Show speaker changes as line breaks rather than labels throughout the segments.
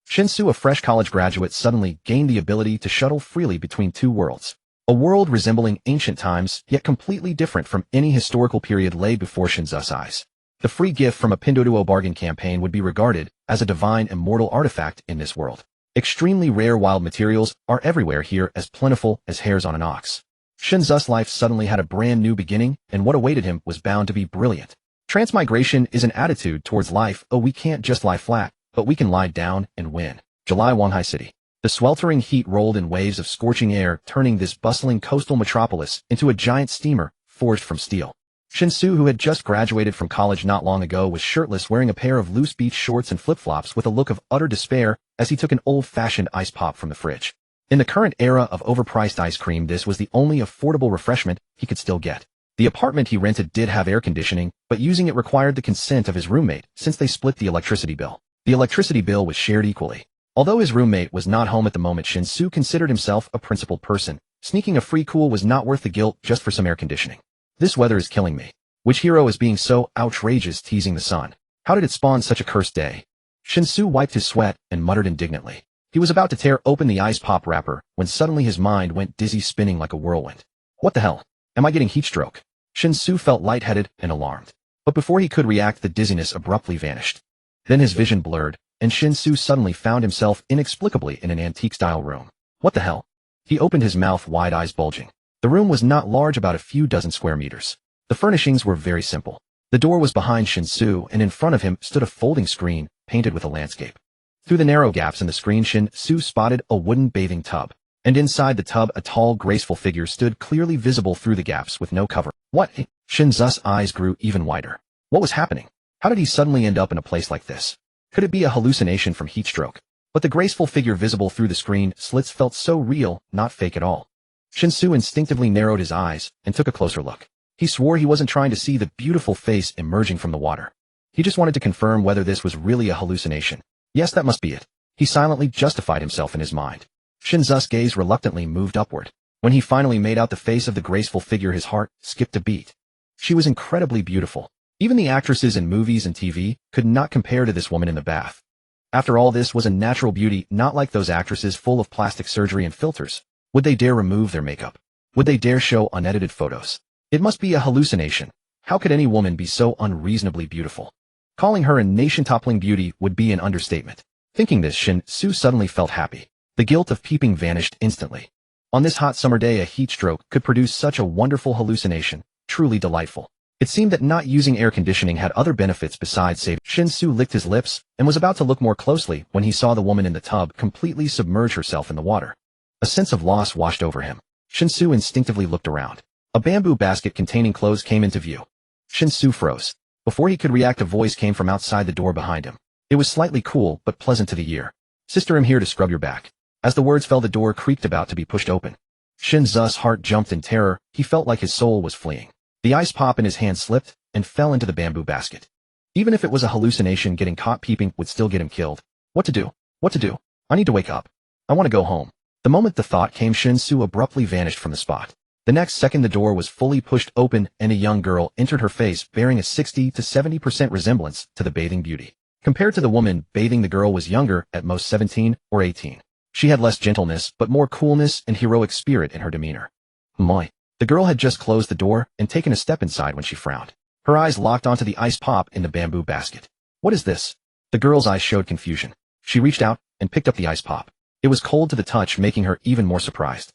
Shen Xu, a fresh college graduate, suddenly gained the ability to shuttle freely between two worlds. A world resembling ancient times, yet completely different from any historical period lay before Shen Xu's eyes. The free gift from a Pinduoduo bargain campaign would be regarded as a divine immortal artifact in this world. Extremely rare wild materials are everywhere here, as plentiful as hairs on an ox. Shen Xu's life suddenly had a brand new beginning, and what awaited him was bound to be brilliant. Transmigration is an attitude towards life. Oh, we can't just lie flat, but we can lie down and win. July, Wanhai City. The sweltering heat rolled in waves of scorching air, turning this bustling coastal metropolis into a giant steamer forged from steel. Shen Xu, who had just graduated from college not long ago, was shirtless, wearing a pair of loose beach shorts and flip-flops, with a look of utter despair as he took an old-fashioned ice pop from the fridge. In the current era of overpriced ice cream, this was the only affordable refreshment he could still get. The apartment he rented did have air conditioning, but using it required the consent of his roommate, since they split the electricity bill. The electricity bill was shared equally. Although his roommate was not home at the moment, Shen Xu considered himself a principled person. Sneaking a free cool was not worth the guilt just for some air conditioning. This weather is killing me. Which hero is being so outrageous, teasing the sun? How did it spawn such a cursed day? Shen Xu wiped his sweat and muttered indignantly. He was about to tear open the ice pop wrapper when suddenly his mind went dizzy, spinning like a whirlwind. What the hell? Am I getting heat stroke? Shen Xu felt lightheaded and alarmed. But before he could react, the dizziness abruptly vanished. Then his vision blurred, and Shen Xu suddenly found himself inexplicably in an antique-style room. What the hell? He opened his mouth wide, eyes bulging. The room was not large, about a few dozen square meters. The furnishings were very simple. The door was behind Shen Xu, and in front of him stood a folding screen painted with a landscape. Through the narrow gaps in the screen, Shen Xu spotted a wooden bathing tub, and inside the tub a tall, graceful figure stood clearly visible through the gaps with no cover. What? Shen Xu's eyes grew even wider. What was happening? How did he suddenly end up in a place like this? Could it be a hallucination from heat stroke? But the graceful figure visible through the screen slits felt so real, not fake at all. Shen Xu instinctively narrowed his eyes and took a closer look. He swore he wasn't trying to see the beautiful face emerging from the water. He just wanted to confirm whether this was really a hallucination. Yes, that must be it. He silently justified himself in his mind. Shen Xu's gaze reluctantly moved upward. When he finally made out the face of the graceful figure, his heart skipped a beat. She was incredibly beautiful. Even the actresses in movies and TV could not compare to this woman in the bath. After all, this was a natural beauty, not like those actresses full of plastic surgery and filters. Would they dare remove their makeup? Would they dare show unedited photos? It must be a hallucination. How could any woman be so unreasonably beautiful? Calling her a nation-toppling beauty would be an understatement. Thinking this, Shen Xu suddenly felt happy. The guilt of peeping vanished instantly. On this hot summer day, a heat stroke could produce such a wonderful hallucination. Truly delightful. It seemed that not using air conditioning had other benefits besides saving. Shen Xu licked his lips and was about to look more closely when he saw the woman in the tub completely submerge herself in the water. A sense of loss washed over him. Shen Xu instinctively looked around. A bamboo basket containing clothes came into view. Shen Xu froze. Before he could react, a voice came from outside the door behind him. It was slightly cool, but pleasant to the ear. Sister, I'm here to scrub your back. As the words fell, the door creaked, about to be pushed open. Shen Xu's heart jumped in terror. He felt like his soul was fleeing. The ice pop in his hand slipped and fell into the bamboo basket. Even if it was a hallucination, getting caught peeping would still get him killed. What to do? What to do? I need to wake up. I want to go home. The moment the thought came, Shen Xu abruptly vanished from the spot. The next second, the door was fully pushed open and a young girl entered, her face bearing a 60 to 70% resemblance to the bathing beauty. Compared to the woman bathing, the girl was younger, at most 17 or 18. She had less gentleness, but more coolness and heroic spirit in her demeanor. My. The girl had just closed the door and taken a step inside when she frowned. Her eyes locked onto the ice pop in the bamboo basket. What is this? The girl's eyes showed confusion. She reached out and picked up the ice pop. It was cold to the touch, making her even more surprised.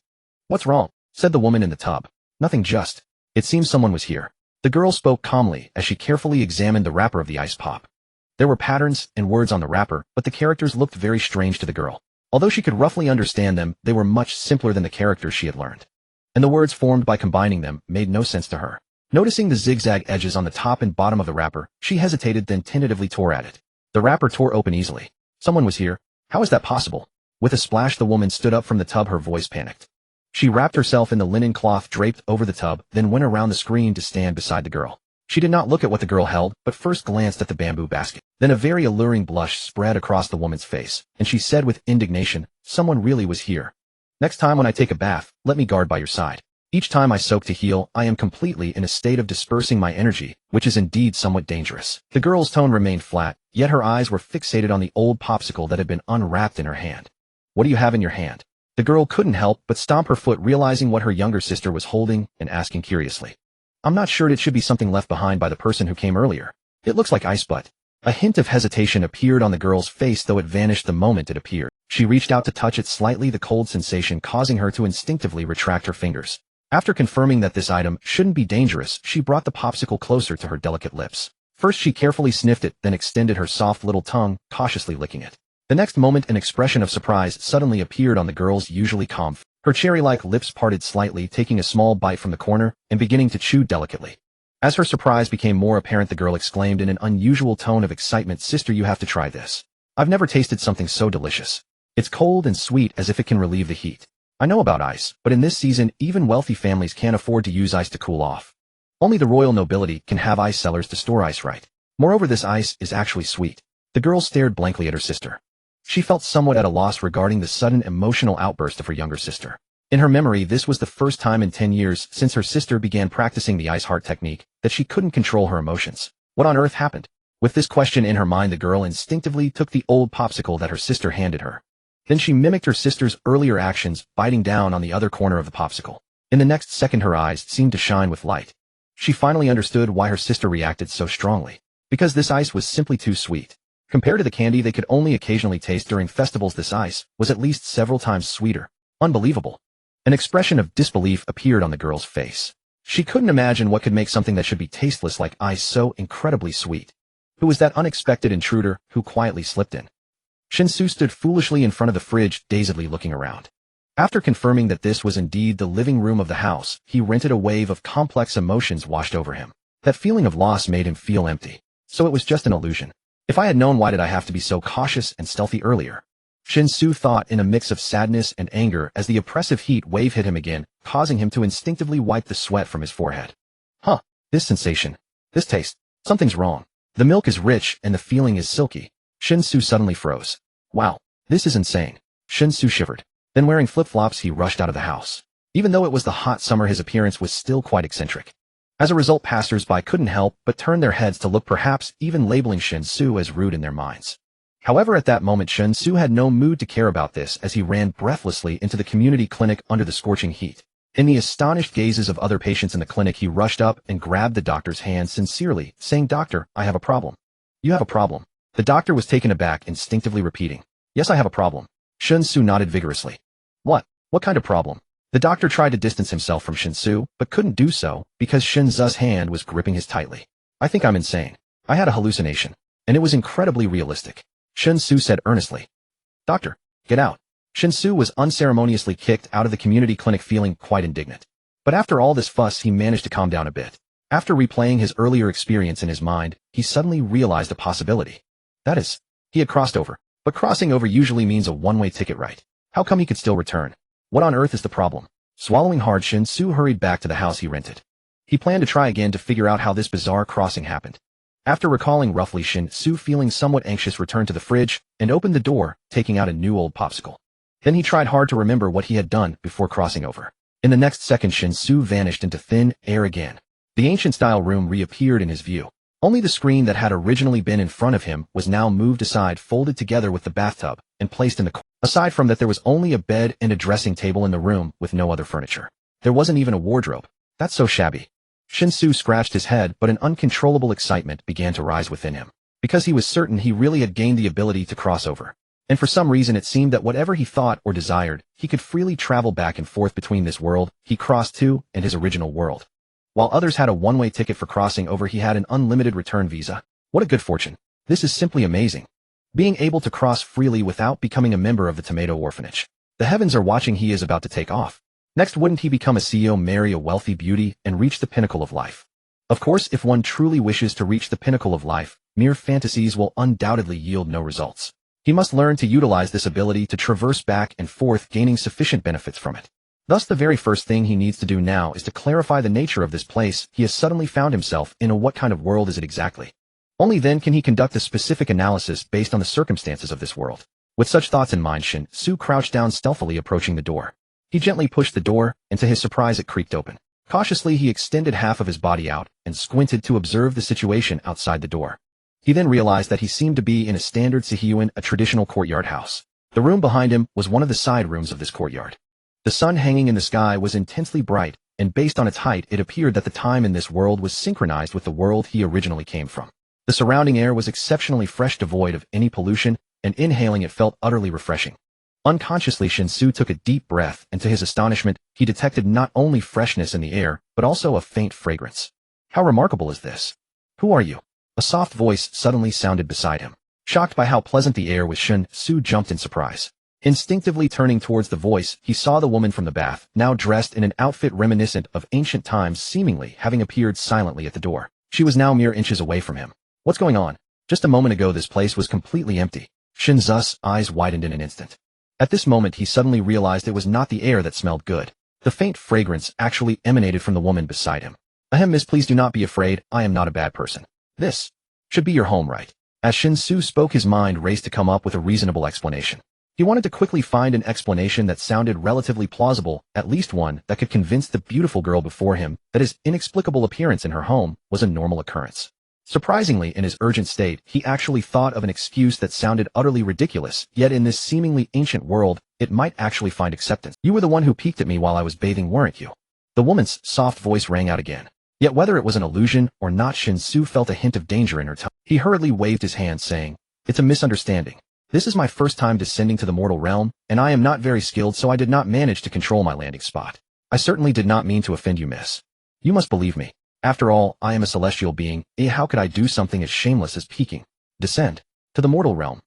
What's wrong? Said the woman in the tub. Nothing, just. It seems someone was here. The girl spoke calmly as she carefully examined the wrapper of the ice pop. There were patterns and words on the wrapper, but the characters looked very strange to the girl. Although she could roughly understand them, they were much simpler than the characters she had learned. And the words formed by combining them made no sense to her. Noticing the zigzag edges on the top and bottom of the wrapper, she hesitated, then tentatively tore at it. The wrapper tore open easily. Someone was here. How is that possible? With a splash, the woman stood up from the tub, her voice panicked. She wrapped herself in the linen cloth draped over the tub, then went around the screen to stand beside the girl. She did not look at what the girl held, but first glanced at the bamboo basket. Then a very alluring blush spread across the woman's face, and she said with indignation, someone really was here. Next time when I take a bath, let me guard by your side. Each time I soak to heal, I am completely in a state of dispersing my energy, which is indeed somewhat dangerous. The girl's tone remained flat, yet her eyes were fixated on the old popsicle that had been unwrapped in her hand. What do you have in your hand? The girl couldn't help but stomp her foot, realizing what her younger sister was holding and asking curiously. I'm not sure, it should be something left behind by the person who came earlier. It looks like ice, but... A hint of hesitation appeared on the girl's face, though it vanished the moment it appeared. She reached out to touch it slightly, the cold sensation causing her to instinctively retract her fingers. After confirming that this item shouldn't be dangerous, she brought the popsicle closer to her delicate lips. First she carefully sniffed it, then extended her soft little tongue, cautiously licking it. The next moment an expression of surprise suddenly appeared on the girl's usually calm face. Her cherry-like lips parted slightly, taking a small bite from the corner and beginning to chew delicately. As her surprise became more apparent, the girl exclaimed in an unusual tone of excitement, "Sister, you have to try this. I've never tasted something so delicious. It's cold and sweet, as if it can relieve the heat. I know about ice, but in this season, even wealthy families can't afford to use ice to cool off. Only the royal nobility can have ice cellars to store ice right. Moreover, this ice is actually sweet." The girl stared blankly at her sister. She felt somewhat at a loss regarding the sudden emotional outburst of her younger sister. In her memory, this was the first time in 10 years since her sister began practicing the ice heart technique that she couldn't control her emotions. What on earth happened? With this question in her mind, the girl instinctively took the old popsicle that her sister handed her. Then she mimicked her sister's earlier actions, biting down on the other corner of the popsicle. In the next second, her eyes seemed to shine with light. She finally understood why her sister reacted so strongly. Because this ice was simply too sweet. Compared to the candy they could only occasionally taste during festivals, this ice was at least several times sweeter. Unbelievable. An expression of disbelief appeared on the girl's face. She couldn't imagine what could make something that should be tasteless like ice so incredibly sweet. Who was that unexpected intruder who quietly slipped in? Shen Xu stood foolishly in front of the fridge, dazedly looking around. After confirming that this was indeed the living room of the house, he rented a wave of complex emotions washed over him. That feeling of loss made him feel empty. So it was just an illusion. If I had known, why did I have to be so cautious and stealthy earlier? Shen Xu thought in a mix of sadness and anger as the oppressive heat wave hit him again, causing him to instinctively wipe the sweat from his forehead. This sensation. This taste. Something's wrong. The milk is rich and the feeling is silky. Shen Xu suddenly froze. Wow, this is insane. Shen Xu shivered. Then, wearing flip-flops, he rushed out of the house. Even though it was the hot summer, his appearance was still quite eccentric. As a result, passers-by couldn't help but turn their heads to look, perhaps even labeling Shen Xu as rude in their minds. However, at that moment, Shen Xu had no mood to care about this as he ran breathlessly into the community clinic under the scorching heat. In the astonished gazes of other patients in the clinic, he rushed up and grabbed the doctor's hand sincerely, saying, "Doctor, I have a problem." "You have a problem?" The doctor was taken aback, instinctively repeating, "Yes, I have a problem." Shen Xu nodded vigorously. What kind of problem?" The doctor tried to distance himself from Shen Xu, but couldn't do so because Shen Xu's hand was gripping his tightly. "I think I'm insane. I had a hallucination, and it was incredibly realistic," Shen Xu said earnestly. "Doctor, get out." Shen Xu was unceremoniously kicked out of the community clinic, feeling quite indignant. But after all this fuss, he managed to calm down a bit. After replaying his earlier experience in his mind, he suddenly realized a possibility. That is, he had crossed over. But crossing over usually means a one-way ticket, right? How come he could still return? What on earth is the problem? Swallowing hard, Shen Xu hurried back to the house he rented. He planned to try again to figure out how this bizarre crossing happened. After recalling roughly, Shen Xu, feeling somewhat anxious, returned to the fridge and opened the door, taking out a new old popsicle. Then he tried hard to remember what he had done before crossing over. In the next second, Shen Xu vanished into thin air again. The ancient-style room reappeared in his view. Only the screen that had originally been in front of him was now moved aside, folded together with the bathtub, and placed in the corner. Aside from that, there was only a bed and a dressing table in the room with no other furniture. There wasn't even a wardrobe. That's so shabby. Shen Xu scratched his head, but an uncontrollable excitement began to rise within him. Because he was certain he really had gained the ability to cross over. And for some reason it seemed that whatever he thought or desired, he could freely travel back and forth between this world he crossed to and his original world. While others had a one-way ticket for crossing over, he had an unlimited return visa. What a good fortune. This is simply amazing. Being able to cross freely without becoming a member of the Tomato Orphanage. The heavens are watching. He is about to take off. Next, wouldn't he become a CEO, marry a wealthy beauty, and reach the pinnacle of life? Of course, if one truly wishes to reach the pinnacle of life, mere fantasies will undoubtedly yield no results. He must learn to utilize this ability to traverse back and forth, gaining sufficient benefits from it. Thus, the very first thing he needs to do now is to clarify the nature of this place he has suddenly found himself in. What kind of world is it exactly? Only then can he conduct a specific analysis based on the circumstances of this world. With such thoughts in mind, Shen Xu crouched down stealthily, approaching the door. He gently pushed the door, and to his surprise it creaked open. Cautiously he extended half of his body out and squinted to observe the situation outside the door. He then realized that he seemed to be in a standard Sihyuan, a traditional courtyard house. The room behind him was one of the side rooms of this courtyard. The sun hanging in the sky was intensely bright, and based on its height it appeared that the time in this world was synchronized with the world he originally came from. The surrounding air was exceptionally fresh, devoid of any pollution, and inhaling it felt utterly refreshing. Unconsciously Shen Xu took a deep breath, and to his astonishment, he detected not only freshness in the air, but also a faint fragrance. How remarkable is this? Who are you? A soft voice suddenly sounded beside him. Shocked by how pleasant the air was, Shen Xu jumped in surprise. Instinctively turning towards the voice, he saw the woman from the bath, now dressed in an outfit reminiscent of ancient times, seemingly having appeared silently at the door. She was now mere inches away from him. What's going on? Just a moment ago this place was completely empty. Shen Xu's eyes widened in an instant. At this moment he suddenly realized it was not the air that smelled good. The faint fragrance actually emanated from the woman beside him. Ahem, miss, please do not be afraid, I am not a bad person. This should be your home, right? As Shen Xu spoke, his mind raced to come up with a reasonable explanation. He wanted to quickly find an explanation that sounded relatively plausible, at least one that could convince the beautiful girl before him that his inexplicable appearance in her home was a normal occurrence. Surprisingly, in his urgent state, he actually thought of an excuse that sounded utterly ridiculous, yet in this seemingly ancient world, it might actually find acceptance. You were the one who peeked at me while I was bathing, weren't you? The woman's soft voice rang out again. Yet whether it was an illusion or not, Shen Xu felt a hint of danger in her tone. He hurriedly waved his hand, saying, "It's a misunderstanding. This is my first time descending to the mortal realm, and I am not very skilled, so I did not manage to control my landing spot. I certainly did not mean to offend you, miss. You must believe me. After all, I am a celestial being, how could I do something as shameless as peeking? Descend to the mortal realm.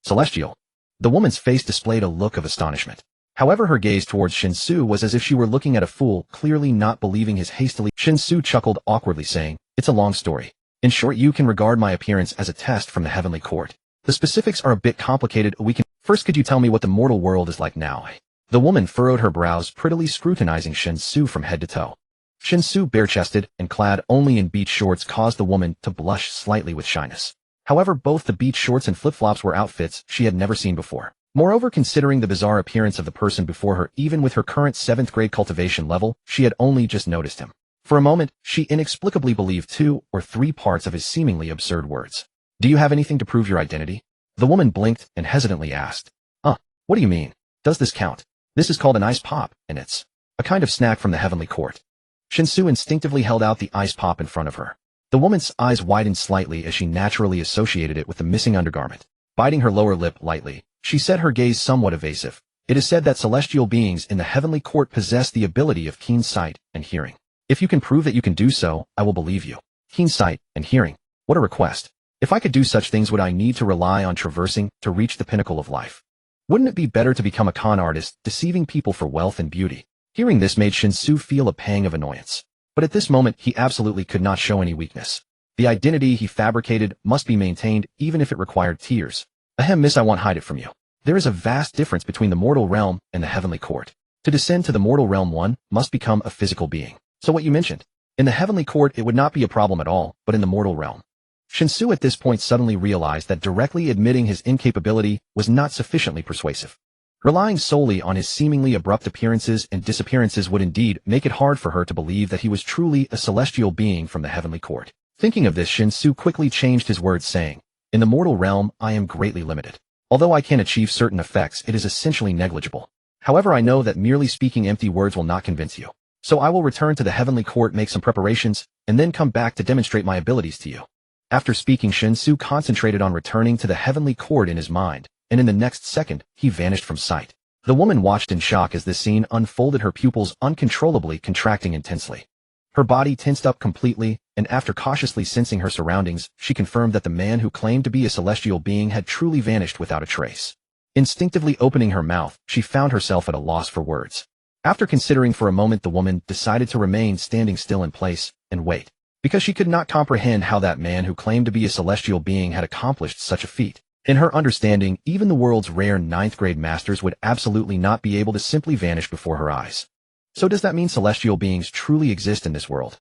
Celestial." The woman's face displayed a look of astonishment. However, her gaze towards Shen Xu was as if she were looking at a fool, clearly not believing his hastily. Shen Xu chuckled awkwardly, saying, "It's a long story. In short, you can regard my appearance as a test from the heavenly court. The specifics are a bit complicated. First, could you tell me what the mortal world is like now?" The woman furrowed her brows, prettily scrutinizing Shen Xu from head to toe. Shen Xu, bare-chested and clad only in beach shorts, caused the woman to blush slightly with shyness. However, both the beach shorts and flip-flops were outfits she had never seen before. Moreover, considering the bizarre appearance of the person before her, even with her current 7th grade cultivation level, she had only just noticed him. For a moment, she inexplicably believed 2 or 3 parts of his seemingly absurd words. "Do you have anything to prove your identity?" The woman blinked and hesitantly asked. What do you mean? Does this count? This is called an ice pop, and it's a kind of snack from the heavenly court." Shen Xu instinctively held out the ice pop in front of her. The woman's eyes widened slightly as she naturally associated it with the missing undergarment. Biting her lower lip lightly, she said, her gaze somewhat evasive, "It is said that celestial beings in the heavenly court possess the ability of keen sight and hearing. If you can prove that you can do so, I will believe you." Keen sight and hearing. What a request. If I could do such things, would I need to rely on traversing to reach the pinnacle of life? Wouldn't it be better to become a con artist, deceiving people for wealth and beauty? Hearing this made Shen Xu feel a pang of annoyance. But at this moment, he absolutely could not show any weakness. The identity he fabricated must be maintained, even if it required tears. "Ahem, miss, I won't hide it from you. There is a vast difference between the mortal realm and the heavenly court. To descend to the mortal realm, one must become a physical being. So what you mentioned. In the heavenly court, it would not be a problem at all, but in the mortal realm." Shen Xu at this point suddenly realized that directly admitting his incapability was not sufficiently persuasive. Relying solely on his seemingly abrupt appearances and disappearances would indeed make it hard for her to believe that he was truly a celestial being from the heavenly court. Thinking of this, Shen Xu quickly changed his words, saying, "In the mortal realm, I am greatly limited. Although I can achieve certain effects, it is essentially negligible. However, I know that merely speaking empty words will not convince you. So I will return to the heavenly court, make some preparations, and then come back to demonstrate my abilities to you." After speaking, Shen Xu concentrated on returning to the heavenly court in his mind, and in the next second, he vanished from sight. The woman watched in shock as this scene unfolded, her pupils uncontrollably contracting intensely. Her body tensed up completely, and after cautiously sensing her surroundings, she confirmed that the man who claimed to be a celestial being had truly vanished without a trace. Instinctively opening her mouth, she found herself at a loss for words. After considering for a moment, the woman decided to remain standing still in place and wait, because she could not comprehend how that man who claimed to be a celestial being had accomplished such a feat. In her understanding, even the world's rare 9th grade masters would absolutely not be able to simply vanish before her eyes. So does that mean celestial beings truly exist in this world?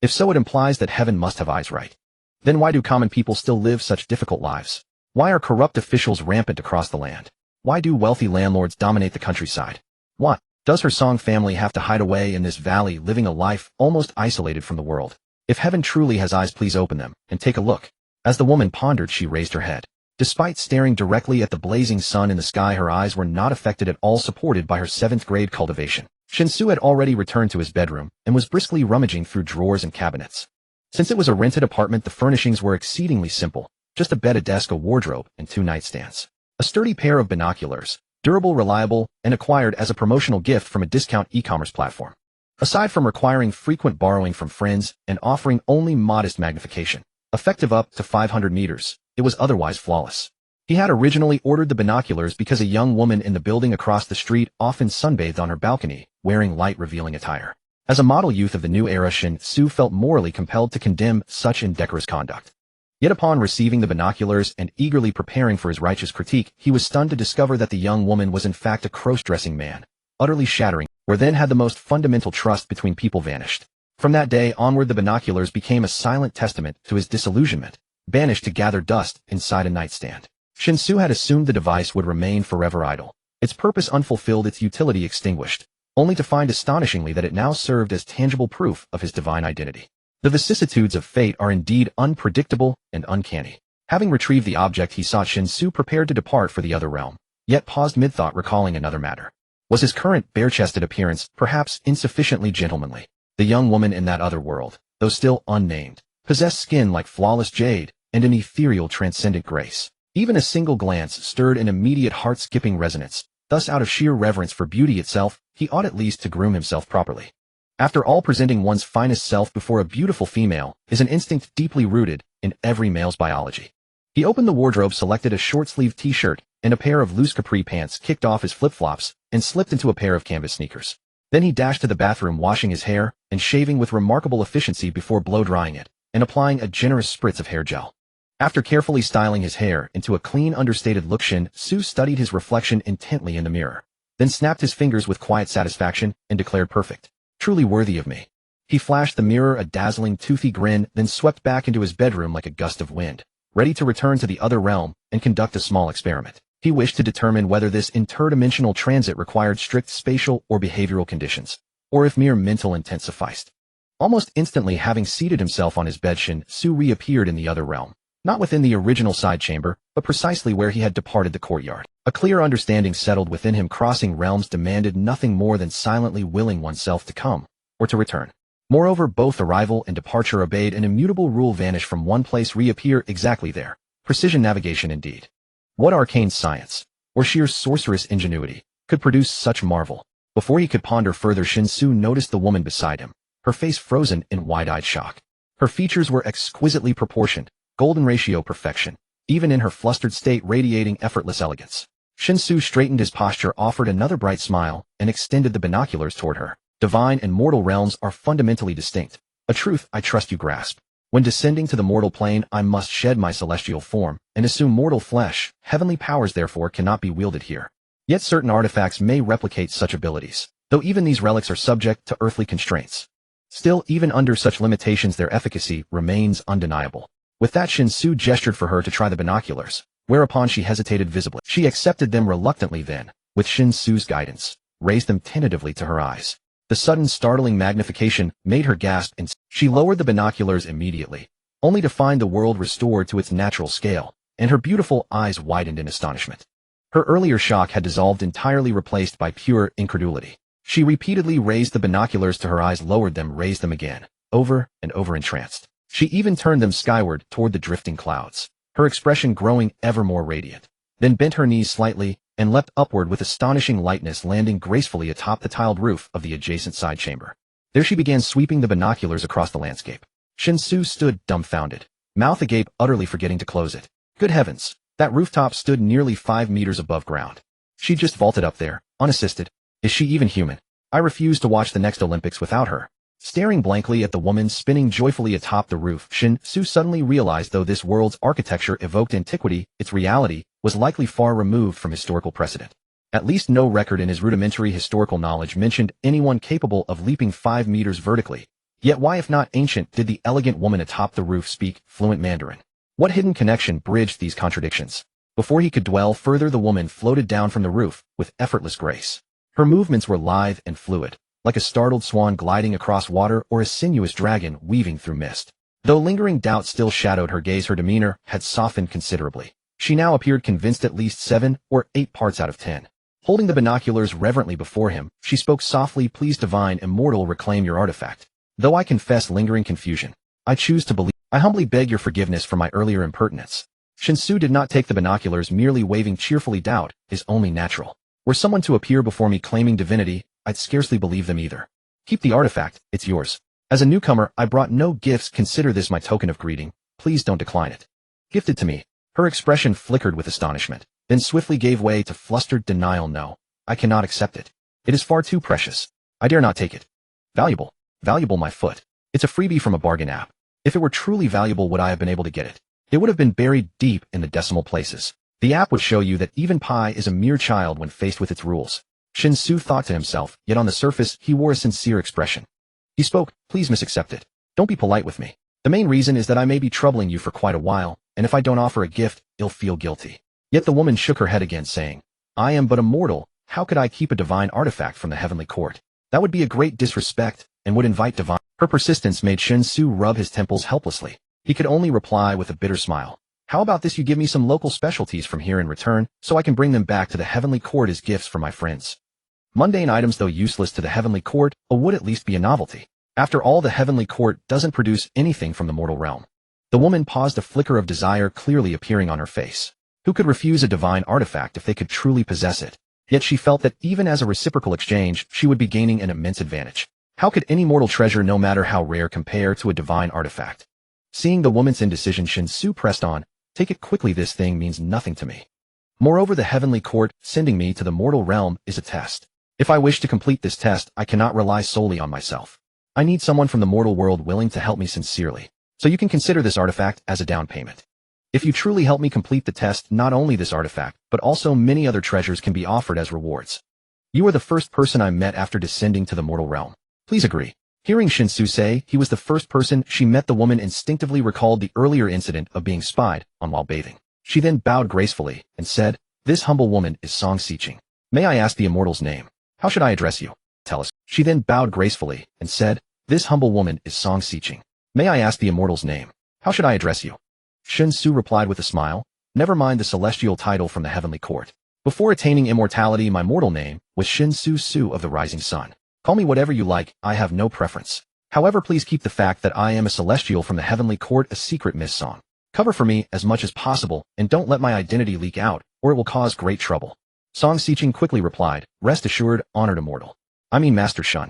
If so, it implies that heaven must have eyes, right? Then why do common people still live such difficult lives? Why are corrupt officials rampant across the land? Why do wealthy landlords dominate the countryside? What? Does her Song family have to hide away in this valley, living a life almost isolated from the world? If heaven truly has eyes, please open them and take a look. As the woman pondered, she raised her head. Despite staring directly at the blazing sun in the sky, her eyes were not affected at all, supported by her 7th grade cultivation. Shen Xu had already returned to his bedroom and was briskly rummaging through drawers and cabinets. Since it was a rented apartment, the furnishings were exceedingly simple. Just a bed, a desk, a wardrobe, and 2 nightstands. A sturdy pair of binoculars, durable, reliable, and acquired as a promotional gift from a discount e-commerce platform. Aside from requiring frequent borrowing from friends and offering only modest magnification, effective up to 500 meters, it was otherwise flawless. He had originally ordered the binoculars because a young woman in the building across the street often sunbathed on her balcony, wearing light revealing attire. As a model youth of the new era, Shen Xu felt morally compelled to condemn such indecorous conduct. Yet upon receiving the binoculars and eagerly preparing for his righteous critique, he was stunned to discover that the young woman was in fact a cross-dressing man, utterly shattering where then had the most fundamental trust between people vanished. From that day onward, the binoculars became a silent testament to his disillusionment, banished to gather dust inside a nightstand. Shen Xu had assumed the device would remain forever idle, its purpose unfulfilled, its utility extinguished, only to find astonishingly that it now served as tangible proof of his divine identity. The vicissitudes of fate are indeed unpredictable and uncanny. Having retrieved the object he sought, Shen Xu prepared to depart for the other realm, yet paused mid-thought, recalling another matter. Was his current bare-chested appearance perhaps insufficiently gentlemanly? The young woman in that other world, though still unnamed, possessed skin like flawless jade and an ethereal transcendent grace. Even a single glance stirred an immediate heart-skipping resonance. Thus, out of sheer reverence for beauty itself, he ought at least to groom himself properly. After all, presenting one's finest self before a beautiful female is an instinct deeply rooted in every male's biology. He opened the wardrobe, selected a short-sleeved t-shirt and a pair of loose capri pants, kicked off his flip-flops, and slipped into a pair of canvas sneakers. Then he dashed to the bathroom, washing his hair and shaving with remarkable efficiency before blow-drying it and applying a generous spritz of hair gel. After carefully styling his hair into a clean, understated look, Shen Xu studied his reflection intently in the mirror, then snapped his fingers with quiet satisfaction and declared, "Perfect. Truly worthy of me." He flashed the mirror a dazzling, toothy grin, then swept back into his bedroom like a gust of wind, ready to return to the other realm and conduct a small experiment. He wished to determine whether this interdimensional transit required strict spatial or behavioral conditions, or if mere mental intent sufficed. Almost instantly, having seated himself on his bed, Shen Xu reappeared in the other realm, not within the original side chamber, but precisely where he had departed, the courtyard. A clear understanding settled within him. Crossing realms demanded nothing more than silently willing oneself to come, or to return. Moreover, both arrival and departure obeyed an immutable rule: vanish from one place, reappear exactly there. Precision navigation indeed. What arcane science, or sheer sorcerous ingenuity, could produce such marvel? Before he could ponder further, Shen Xu noticed the woman beside him, her face frozen in wide-eyed shock. Her features were exquisitely proportioned, golden ratio perfection, even in her flustered state radiating effortless elegance. Shen Xu straightened his posture, offered another bright smile, and extended the binoculars toward her. Divine and mortal realms are fundamentally distinct, a truth I trust you grasp. When descending to the mortal plane, I must shed my celestial form and assume mortal flesh. Heavenly powers, therefore, cannot be wielded here. Yet certain artifacts may replicate such abilities, though even these relics are subject to earthly constraints. Still, even under such limitations, their efficacy remains undeniable. With that, Shen Xu gestured for her to try the binoculars, whereupon she hesitated visibly. She accepted them reluctantly, then, with Shen Xu's guidance, raised them tentatively to her eyes. The sudden startling magnification made her gasp, and she lowered the binoculars immediately, only to find the world restored to its natural scale, and her beautiful eyes widened in astonishment. Her earlier shock had dissolved, entirely replaced by pure incredulity. She repeatedly raised the binoculars to her eyes, lowered them, raised them again, over and over, entranced. She even turned them skyward toward the drifting clouds, her expression growing ever more radiant, then bent her knees slightly and leapt upward with astonishing lightness, landing gracefully atop the tiled roof of the adjacent side chamber. There she began sweeping the binoculars across the landscape. Shen Xu stood dumbfounded, mouth agape, utterly forgetting to close it. Good heavens, that rooftop stood nearly 5 meters above ground. She just vaulted up there, unassisted. Is she even human? I refuse to watch the next Olympics without her. Staring blankly at the woman spinning joyfully atop the roof, Shen Xu suddenly realized though this world's architecture evoked antiquity, its reality was likely far removed from historical precedent. At least no record in his rudimentary historical knowledge mentioned anyone capable of leaping 5 meters vertically. Yet why, if not ancient, did the elegant woman atop the roof speak fluent Mandarin? What hidden connection bridged these contradictions? Before he could dwell further, the woman floated down from the roof with effortless grace. Her movements were lithe and fluid, like a startled swan gliding across water or a sinuous dragon weaving through mist. Though lingering doubt still shadowed her gaze, her demeanor had softened considerably. She now appeared convinced at least 7 or 8 parts out of 10. Holding the binoculars reverently before him, she spoke softly, "Please, divine immortal, reclaim your artifact. Though I confess lingering confusion, I choose to believe. I humbly beg your forgiveness for my earlier impertinence." Shen Xu did not take the binoculars, merely waving cheerfully. "Doubt is only natural. Were someone to appear before me claiming divinity, I'd scarcely believe them either. Keep the artifact, it's yours. As a newcomer, I brought no gifts. Consider this my token of greeting. Please don't decline it." "Gifted to me?" Her expression flickered with astonishment, then swiftly gave way to flustered denial. "No, I cannot accept it. It is far too precious. I dare not take it." "Valuable. Valuable, my foot. It's a freebie from a bargain app. If it were truly valuable, would I have been able to get it? It would have been buried deep in the decimal places. The app would show you that even pi is a mere child when faced with its rules." Shen Xu thought to himself, yet on the surface he wore a sincere expression. He spoke, "Please misaccept it. Don't be polite with me. The main reason is that I may be troubling you for quite a while, and if I don't offer a gift, you'll feel guilty." Yet the woman shook her head again, saying, "I am but a mortal. How could I keep a divine artifact from the heavenly court? That would be a great disrespect, and would invite divine." Her persistence made Shen Xu rub his temples helplessly. He could only reply with a bitter smile. "How about this? You give me some local specialties from here in return, so I can bring them back to the heavenly court as gifts for my friends." Mundane items, though useless to the heavenly court, would at least be a novelty. After all, the heavenly court doesn't produce anything from the mortal realm. The woman paused, a flicker of desire clearly appearing on her face. Who could refuse a divine artifact if they could truly possess it? Yet she felt that even as a reciprocal exchange, she would be gaining an immense advantage. How could any mortal treasure, no matter how rare, compare to a divine artifact? Seeing the woman's indecision, Shen Xu pressed on, "Take it quickly. This thing means nothing to me. Moreover, the heavenly court sending me to the mortal realm is a test. If I wish to complete this test, I cannot rely solely on myself. I need someone from the mortal world willing to help me sincerely. So you can consider this artifact as a down payment. If you truly help me complete the test, not only this artifact, but also many other treasures can be offered as rewards. You are the first person I met after descending to the mortal realm. Please agree." Hearing Shen Xu say he was the first person she met, the woman instinctively recalled the earlier incident of being spied on while bathing. She then bowed gracefully and said, "This humble woman is Song Xiqing. May I ask the immortal's name? How should I address you? Tell us." She then bowed gracefully and said, "This humble woman is Song Xiqing. May I ask the immortal's name? How should I address you?" Shen Xu replied with a smile, "Never mind the celestial title from the heavenly court. Before attaining immortality, my mortal name was Shen Xu of the rising sun. Call me whatever you like, I have no preference. However, please keep the fact that I am a celestial from the heavenly court a secret, Miss Song. Cover for me as much as possible, and don't let my identity leak out, or it will cause great trouble." Song Xiqing quickly replied, "Rest assured, honored immortal. I mean Master Shen.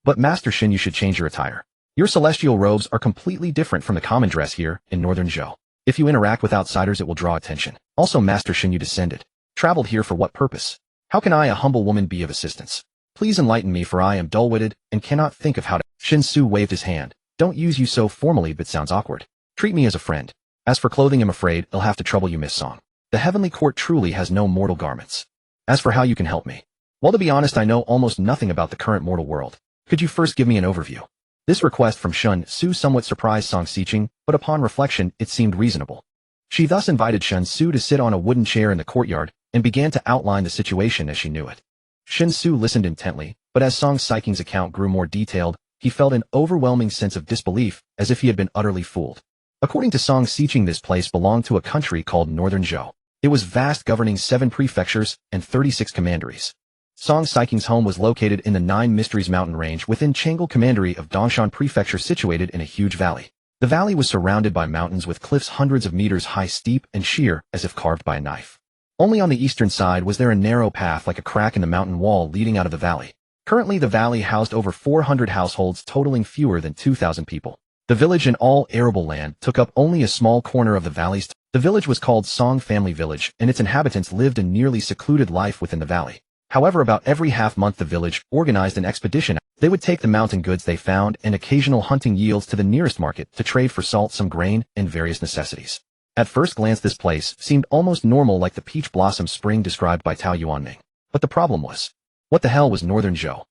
But Master Shen, you should change your attire. Your celestial robes are completely different from the common dress here in northern Zhou. If you interact with outsiders, it will draw attention. Also, Master Shen, you descended. Traveled here for what purpose? How can I, a humble woman, be of assistance? Please enlighten me, for I am dull-witted and cannot think of how to—" Shen Xu waved his hand. "Don't use you so formally, but sounds awkward. Treat me as a friend. As for clothing, I'm afraid I'll have to trouble you, Miss Song. The heavenly court truly has no mortal garments. As for how you can help me, well, to be honest, I know almost nothing about the current mortal world. Could you first give me an overview?" This request from Shen Xu somewhat surprised Song Xiqing, but upon reflection, it seemed reasonable. She thus invited Shen Xu to sit on a wooden chair in the courtyard and began to outline the situation as she knew it. Shen Xu listened intently, but as Song Xiqing's account grew more detailed, he felt an overwhelming sense of disbelief, as if he had been utterly fooled. According to Song Xiqing, this place belonged to a country called Northern Zhou. It was vast, governing 7 prefectures and 36 commanderies. Song Xiqing's home was located in the 9 Mysteries mountain range within Chang'an Commandery of Dongshan Prefecture, situated in a huge valley. The valley was surrounded by mountains with cliffs hundreds of meters high, steep and sheer as if carved by a knife. Only on the eastern side was there a narrow path like a crack in the mountain wall leading out of the valley. Currently, the valley housed over 400 households totaling fewer than 2,000 people. The village and all arable land took up only a small corner of the valley's. The village was called Song Family Village, and its inhabitants lived a nearly secluded life within the valley. However, about every half-month the village organized an expedition. They would take the mountain goods they found and occasional hunting yields to the nearest market to trade for salt, some grain, and various necessities. At first glance, this place seemed almost normal, like the peach blossom spring described by Tao Yuanming. But the problem was, what the hell was Northern Zhou?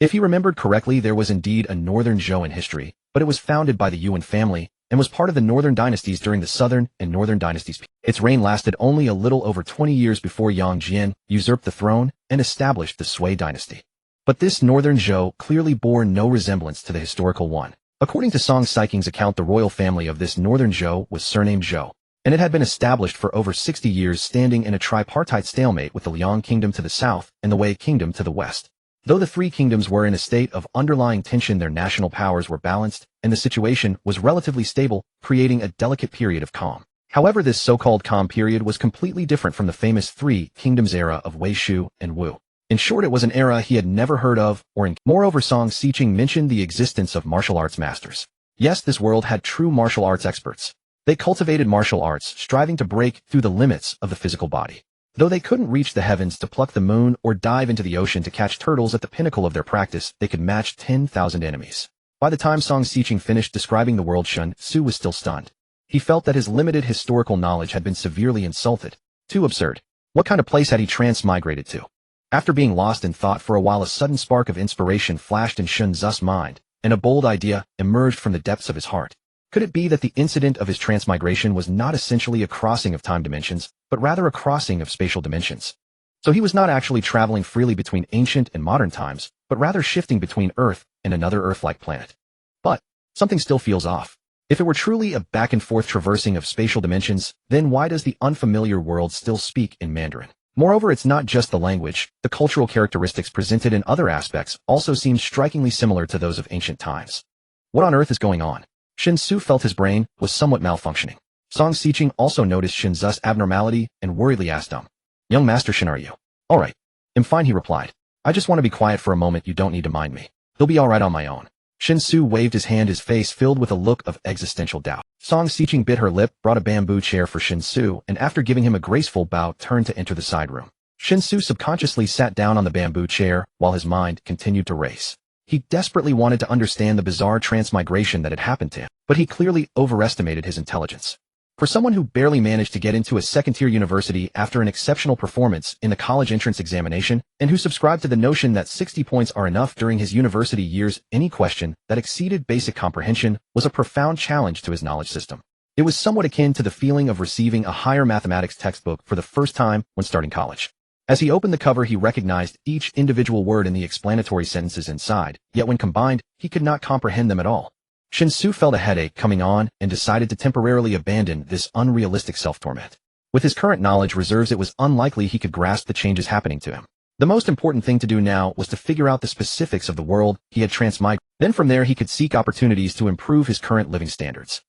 If he remembered correctly, there was indeed a Northern Zhou in history, but it was founded by the Yuan family, and was part of the northern dynasties during the southern and northern dynasties. Its reign lasted only a little over 20 years before Yang Jian usurped the throne and established the Sui dynasty. But this northern Zhou clearly bore no resemblance to the historical one. According to Song Saiking's account, the royal family of this northern Zhou was surnamed Zhou, and it had been established for over 60 years, standing in a tripartite stalemate with the Liang kingdom to the south and the Wei kingdom to the west. Though the three kingdoms were in a state of underlying tension, their national powers were balanced, and the situation was relatively stable, creating a delicate period of calm. However, this so-called calm period was completely different from the famous Three Kingdoms era of Wei Shu and Wu. In short, it was an era he had never heard of or in. Moreover, Song Siqing mentioned the existence of martial arts masters. Yes, this world had true martial arts experts. They cultivated martial arts, striving to break through the limits of the physical body. Though they couldn't reach the heavens to pluck the moon or dive into the ocean to catch turtles at the pinnacle of their practice, they could match 10,000 enemies. By the time Song Siqing finished describing the world, Shen Xu was still stunned. He felt that his limited historical knowledge had been severely insulted. Too absurd. What kind of place had he transmigrated to? After being lost in thought for a while, a sudden spark of inspiration flashed in Shen Xu's mind, and a bold idea emerged from the depths of his heart. Could it be that the incident of his transmigration was not essentially a crossing of time dimensions, but rather a crossing of spatial dimensions? So he was not actually traveling freely between ancient and modern times, but rather shifting between Earth and another Earth-like planet. But something still feels off. If it were truly a back-and-forth traversing of spatial dimensions, then why does the unfamiliar world still speak in Mandarin? Moreover, it's not just the language. The cultural characteristics presented in other aspects also seem strikingly similar to those of ancient times. What on earth is going on? Shen Xu felt his brain was somewhat malfunctioning. Song Siqing also noticed Shen Xu's abnormality and worriedly asked him, "Young Master Shen, are you all right?" "I'm fine," he replied. "I just want to be quiet for a moment. You don't need to mind me. He'll be all right on my own." Shen Xu waved his hand, his face filled with a look of existential doubt. Song Siqing bit her lip, brought a bamboo chair for Shen Xu, and after giving him a graceful bow, turned to enter the side room. Shen Xu subconsciously sat down on the bamboo chair while his mind continued to race. He desperately wanted to understand the bizarre transmigration that had happened to him, but he clearly overestimated his intelligence. For someone who barely managed to get into a second-tier university after an exceptional performance in the college entrance examination, and who subscribed to the notion that 60 points are enough during his university years, any question that exceeded basic comprehension was a profound challenge to his knowledge system. It was somewhat akin to the feeling of receiving a higher mathematics textbook for the first time when starting college. As he opened the cover, he recognized each individual word in the explanatory sentences inside, yet when combined, he could not comprehend them at all. Shen Xu felt a headache coming on and decided to temporarily abandon this unrealistic self-torment. With his current knowledge reserves, it was unlikely he could grasp the changes happening to him. The most important thing to do now was to figure out the specifics of the world he had transmigrated. Then from there he could seek opportunities to improve his current living standards.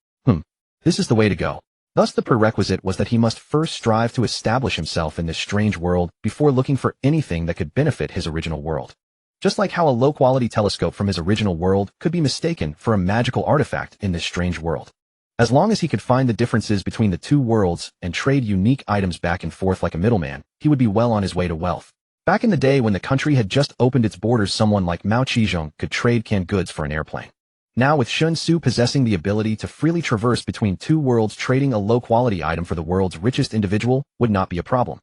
This is the way to go. Thus the prerequisite was that he must first strive to establish himself in this strange world before looking for anything that could benefit his original world. Just like how a low-quality telescope from his original world could be mistaken for a magical artifact in this strange world. As long as he could find the differences between the two worlds and trade unique items back and forth like a middleman, he would be well on his way to wealth. Back in the day when the country had just opened its borders, someone like Mao Zedong could trade canned goods for an airplane. Now with Shen Xu possessing the ability to freely traverse between two worlds, trading a low-quality item for the world's richest individual would not be a problem.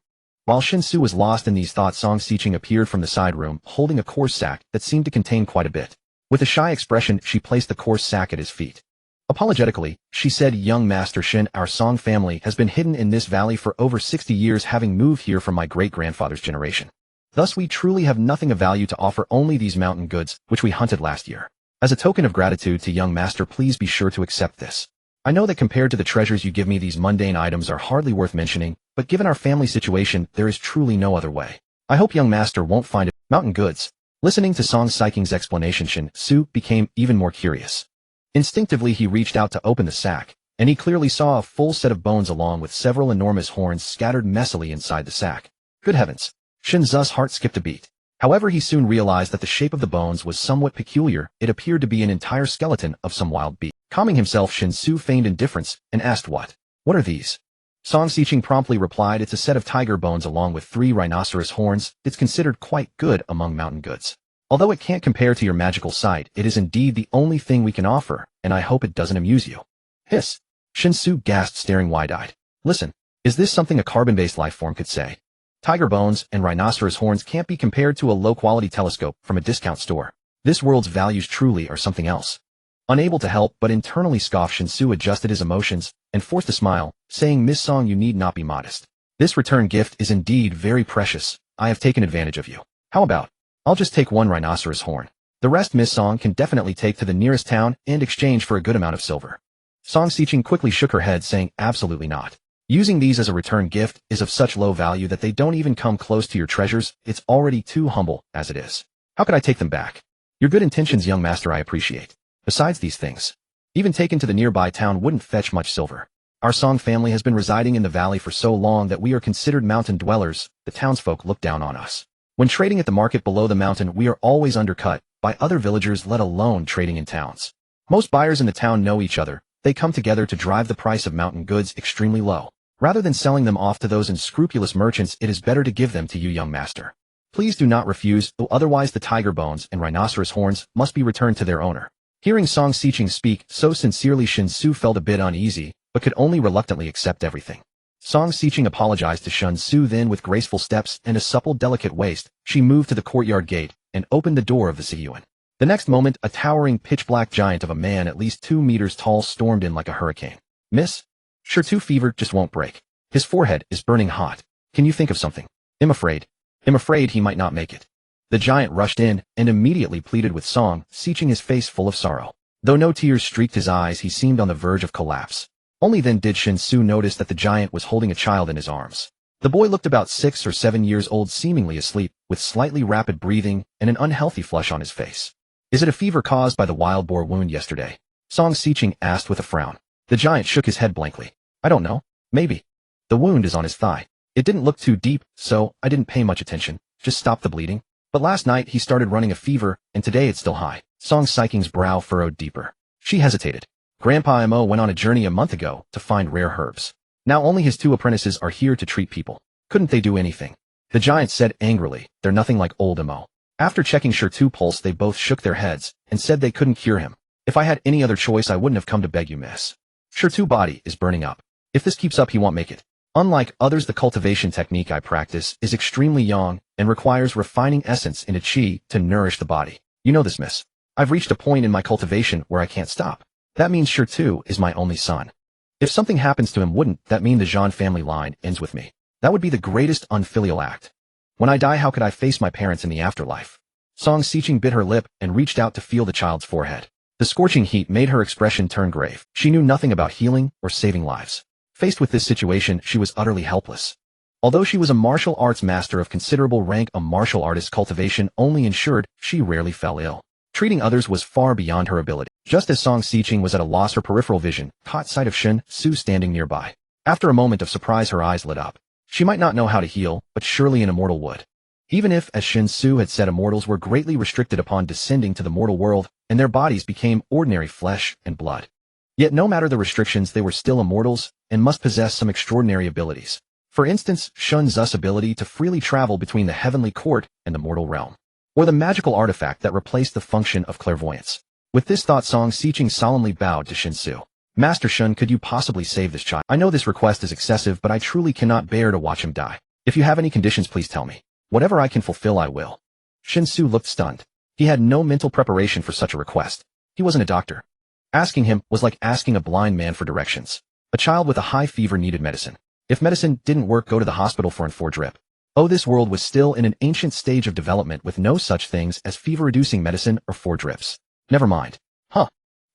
While Shen Xu was lost in these thoughts, Song Siqing appeared from the side room, holding a coarse sack that seemed to contain quite a bit. With a shy expression, she placed the coarse sack at his feet. Apologetically, she said, "Young Master Shen, our Song family has been hidden in this valley for over 60 years, having moved here from my great-grandfather's generation. Thus we truly have nothing of value to offer, only these mountain goods, which we hunted last year. As a token of gratitude to young master, please be sure to accept this. I know that compared to the treasures you give me, these mundane items are hardly worth mentioning, but given our family situation, there is truly no other way. I hope young master won't find it." Mountain goods. Listening to Song Saiking's explanation, Shen Xu became even more curious. Instinctively, he reached out to open the sack, and he clearly saw a full set of bones along with several enormous horns scattered messily inside the sack. Good heavens! Shen Xu's heart skipped a beat. However, he soon realized that the shape of the bones was somewhat peculiar. It appeared to be an entire skeleton of some wild beast. Calming himself, Shen Xu feigned indifference and asked, What are these?" Song Siqing promptly replied, "It's a set of tiger bones along with 3 rhinoceros horns. It's considered quite good among mountain goods. Although it can't compare to your magical sight, it is indeed the only thing we can offer, and I hope it doesn't amuse you." "Hiss!" Shen Xu gasped, staring wide-eyed. "Listen, is this something a carbon-based life form could say? Tiger bones and rhinoceros horns can't be compared to a low-quality telescope from a discount store. This world's values truly are something else." Unable to help but internally scoff, Shen Xu adjusted his emotions and forced a smile, saying, "Miss Song, you need not be modest. This return gift is indeed very precious. I have taken advantage of you. How about, I'll just take one rhinoceros horn. The rest Miss Song can definitely take to the nearest town and exchange for a good amount of silver." Song Xiqing quickly shook her head, saying, "Absolutely not. Using these as a return gift is of such low value that they don't even come close to your treasures. It's already too humble as it is. How could I take them back? Your good intentions, young master, I appreciate. Besides these things, even taken to the nearby town wouldn't fetch much silver. Our Song family has been residing in the valley for so long that we are considered mountain dwellers. The townsfolk look down on us. When trading at the market below the mountain, we are always undercut by other villagers, let alone trading in towns. Most buyers in the town know each other. They come together to drive the price of mountain goods extremely low. Rather than selling them off to those unscrupulous merchants, it is better to give them to you, young master. Please do not refuse, though otherwise the tiger bones and rhinoceros horns must be returned to their owner." Hearing Song Xiqing speak so sincerely, Shen Xu felt a bit uneasy, but could only reluctantly accept everything. Song Xiqing apologized to Shen Xu, then with graceful steps and a supple, delicate waist, she moved to the courtyard gate and opened the door of the Siyuan. The next moment, a towering pitch-black giant of a man at least 2 meters tall stormed in like a hurricane. "Miss? Sure, two fever just won't break. His forehead is burning hot. Can you think of something? I'm afraid he might not make it." The giant rushed in and immediately pleaded with Song Xiqing, his face full of sorrow. Though no tears streaked his eyes, he seemed on the verge of collapse. Only then did Shen Xu notice that the giant was holding a child in his arms. The boy looked about 6 or 7 years old, seemingly asleep, with slightly rapid breathing and an unhealthy flush on his face. "Is it a fever caused by the wild boar wound yesterday?" Song Xiqing asked with a frown. The giant shook his head blankly. "I don't know. Maybe. The wound is on his thigh. It didn't look too deep, so I didn't pay much attention. Just stopped the bleeding. But last night he started running a fever, and today it's still high." Song Xiqing's brow furrowed deeper. She hesitated. Grandpa Mo went on a journey a month ago to find rare herbs. Now only his 2 apprentices are here to treat people. Couldn't they do anything? The giant said angrily. "They're nothing like old Mo." After checking Sure pulse, they both shook their heads and said they couldn't cure him. "If I had any other choice, I wouldn't have come to beg you, miss. Sure body is burning up. If this keeps up, he won't make it. Unlike others, the cultivation technique I practice is extremely young and requires refining essence into qi to nourish the body. You know this, miss. I've reached a point in my cultivation where I can't stop. That means Sure is my only son. If something happens to him, wouldn't that mean the Zhan family line ends with me? That would be the greatest unfilial act. When I die, how could I face my parents in the afterlife?" Song Xiqing bit her lip and reached out to feel the child's forehead. The scorching heat made her expression turn grave. She knew nothing about healing or saving lives. Faced with this situation, she was utterly helpless. Although she was a martial arts master of considerable rank, a martial artist's cultivation only ensured she rarely fell ill. Treating others was far beyond her ability. Just as Song Xiqing was at a loss, her peripheral vision caught sight of Shen Xu standing nearby. After a moment of surprise, her eyes lit up. She might not know how to heal, but surely an immortal would. Even if, as Shen Xu had said, immortals were greatly restricted upon descending to the mortal world, and their bodies became ordinary flesh and blood. Yet no matter the restrictions, they were still immortals and must possess some extraordinary abilities. For instance, Shen Xu's ability to freely travel between the heavenly court and the mortal realm. Or the magical artifact that replaced the function of clairvoyance. With this thought, Song Xiqing solemnly bowed to Shen Xu. "Master Shen, could you possibly save this child? I know this request is excessive, but I truly cannot bear to watch him die. If you have any conditions, please tell me. Whatever I can fulfill, I will." Shen Xu looked stunned. He had no mental preparation for such a request. He wasn't a doctor. Asking him was like asking a blind man for directions. A child with a high fever needed medicine. If medicine didn't work, go to the hospital for an 4 drip. Oh, this world was still in an ancient stage of development with no such things as fever-reducing medicine or 4 drips. Never mind.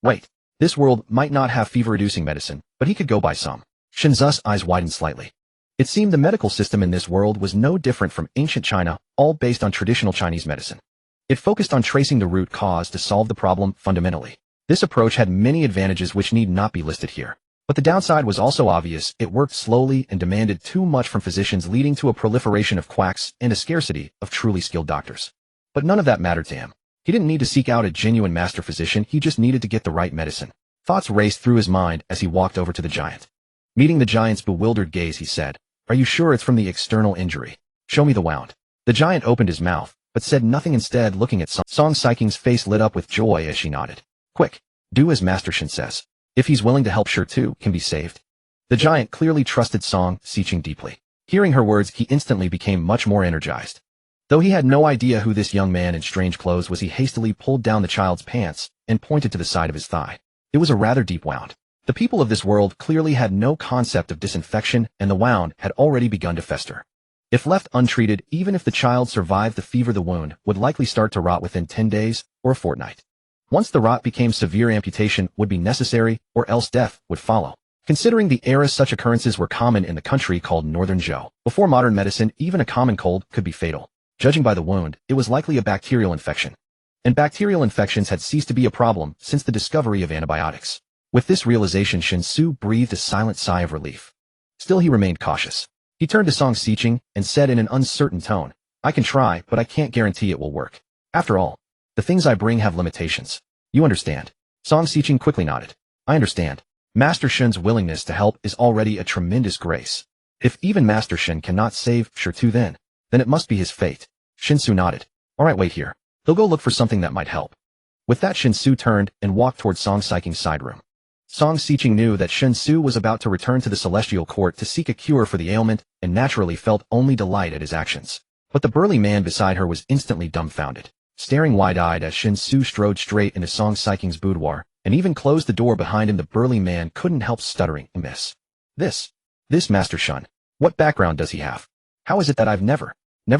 Wait. This world might not have fever-reducing medicine, but he could go buy some. Shen Xu's eyes widened slightly. It seemed the medical system in this world was no different from ancient China, all based on traditional Chinese medicine. It focused on tracing the root cause to solve the problem fundamentally. This approach had many advantages which need not be listed here. But the downside was also obvious. It worked slowly and demanded too much from physicians, leading to a proliferation of quacks and a scarcity of truly skilled doctors. But none of that mattered to him. He didn't need to seek out a genuine master physician, he just needed to get the right medicine. Thoughts raced through his mind as he walked over to the giant. Meeting the giant's bewildered gaze, he said, "Are you sure it's from the external injury? Show me the wound." The giant opened his mouth, but said nothing, instead looking at Song Xiqing's face lit up with joy as she nodded. "Quick, do as Master Shen says. If he's willing to help, Sure can be saved." The giant clearly trusted Song Xiqing deeply. Hearing her words, he instantly became much more energized. Though he had no idea who this young man in strange clothes was, he hastily pulled down the child's pants and pointed to the side of his thigh. It was a rather deep wound. The people of this world clearly had no concept of disinfection, and the wound had already begun to fester. If left untreated, even if the child survived the fever, the wound would likely start to rot within 10 days or a fortnight. Once the rot became severe, amputation would be necessary, or else death would follow. Considering the era, such occurrences were common in the country called Northern Zhou. Before modern medicine, even a common cold could be fatal. Judging by the wound, it was likely a bacterial infection. And bacterial infections had ceased to be a problem since the discovery of antibiotics. With this realization, Shen Xu breathed a silent sigh of relief. Still, he remained cautious. He turned to Song Xiqing and said in an uncertain tone, "I can try, but I can't guarantee it will work. After all, the things I bring have limitations. You understand?" Song Xiqing quickly nodded. "I understand. Master Shen's willingness to help is already a tremendous grace. If even Master Shen cannot save Shen, then it must be his fate." Shen Xu nodded. "All right, wait here. They'll go look for something that might help." With that, Shen Xu turned and walked toward Song Xiqing's side room. Song Xiqing knew that Shen Xu was about to return to the Celestial Court to seek a cure for the ailment, and naturally felt only delight at his actions. But the burly man beside her was instantly dumbfounded, staring wide-eyed as Shen Xu strode straight into Song Xiqing's boudoir, and even closed the door behind him. The burly man couldn't help stuttering, "Miss. This Master Shen. What background does he have? How is it that I've never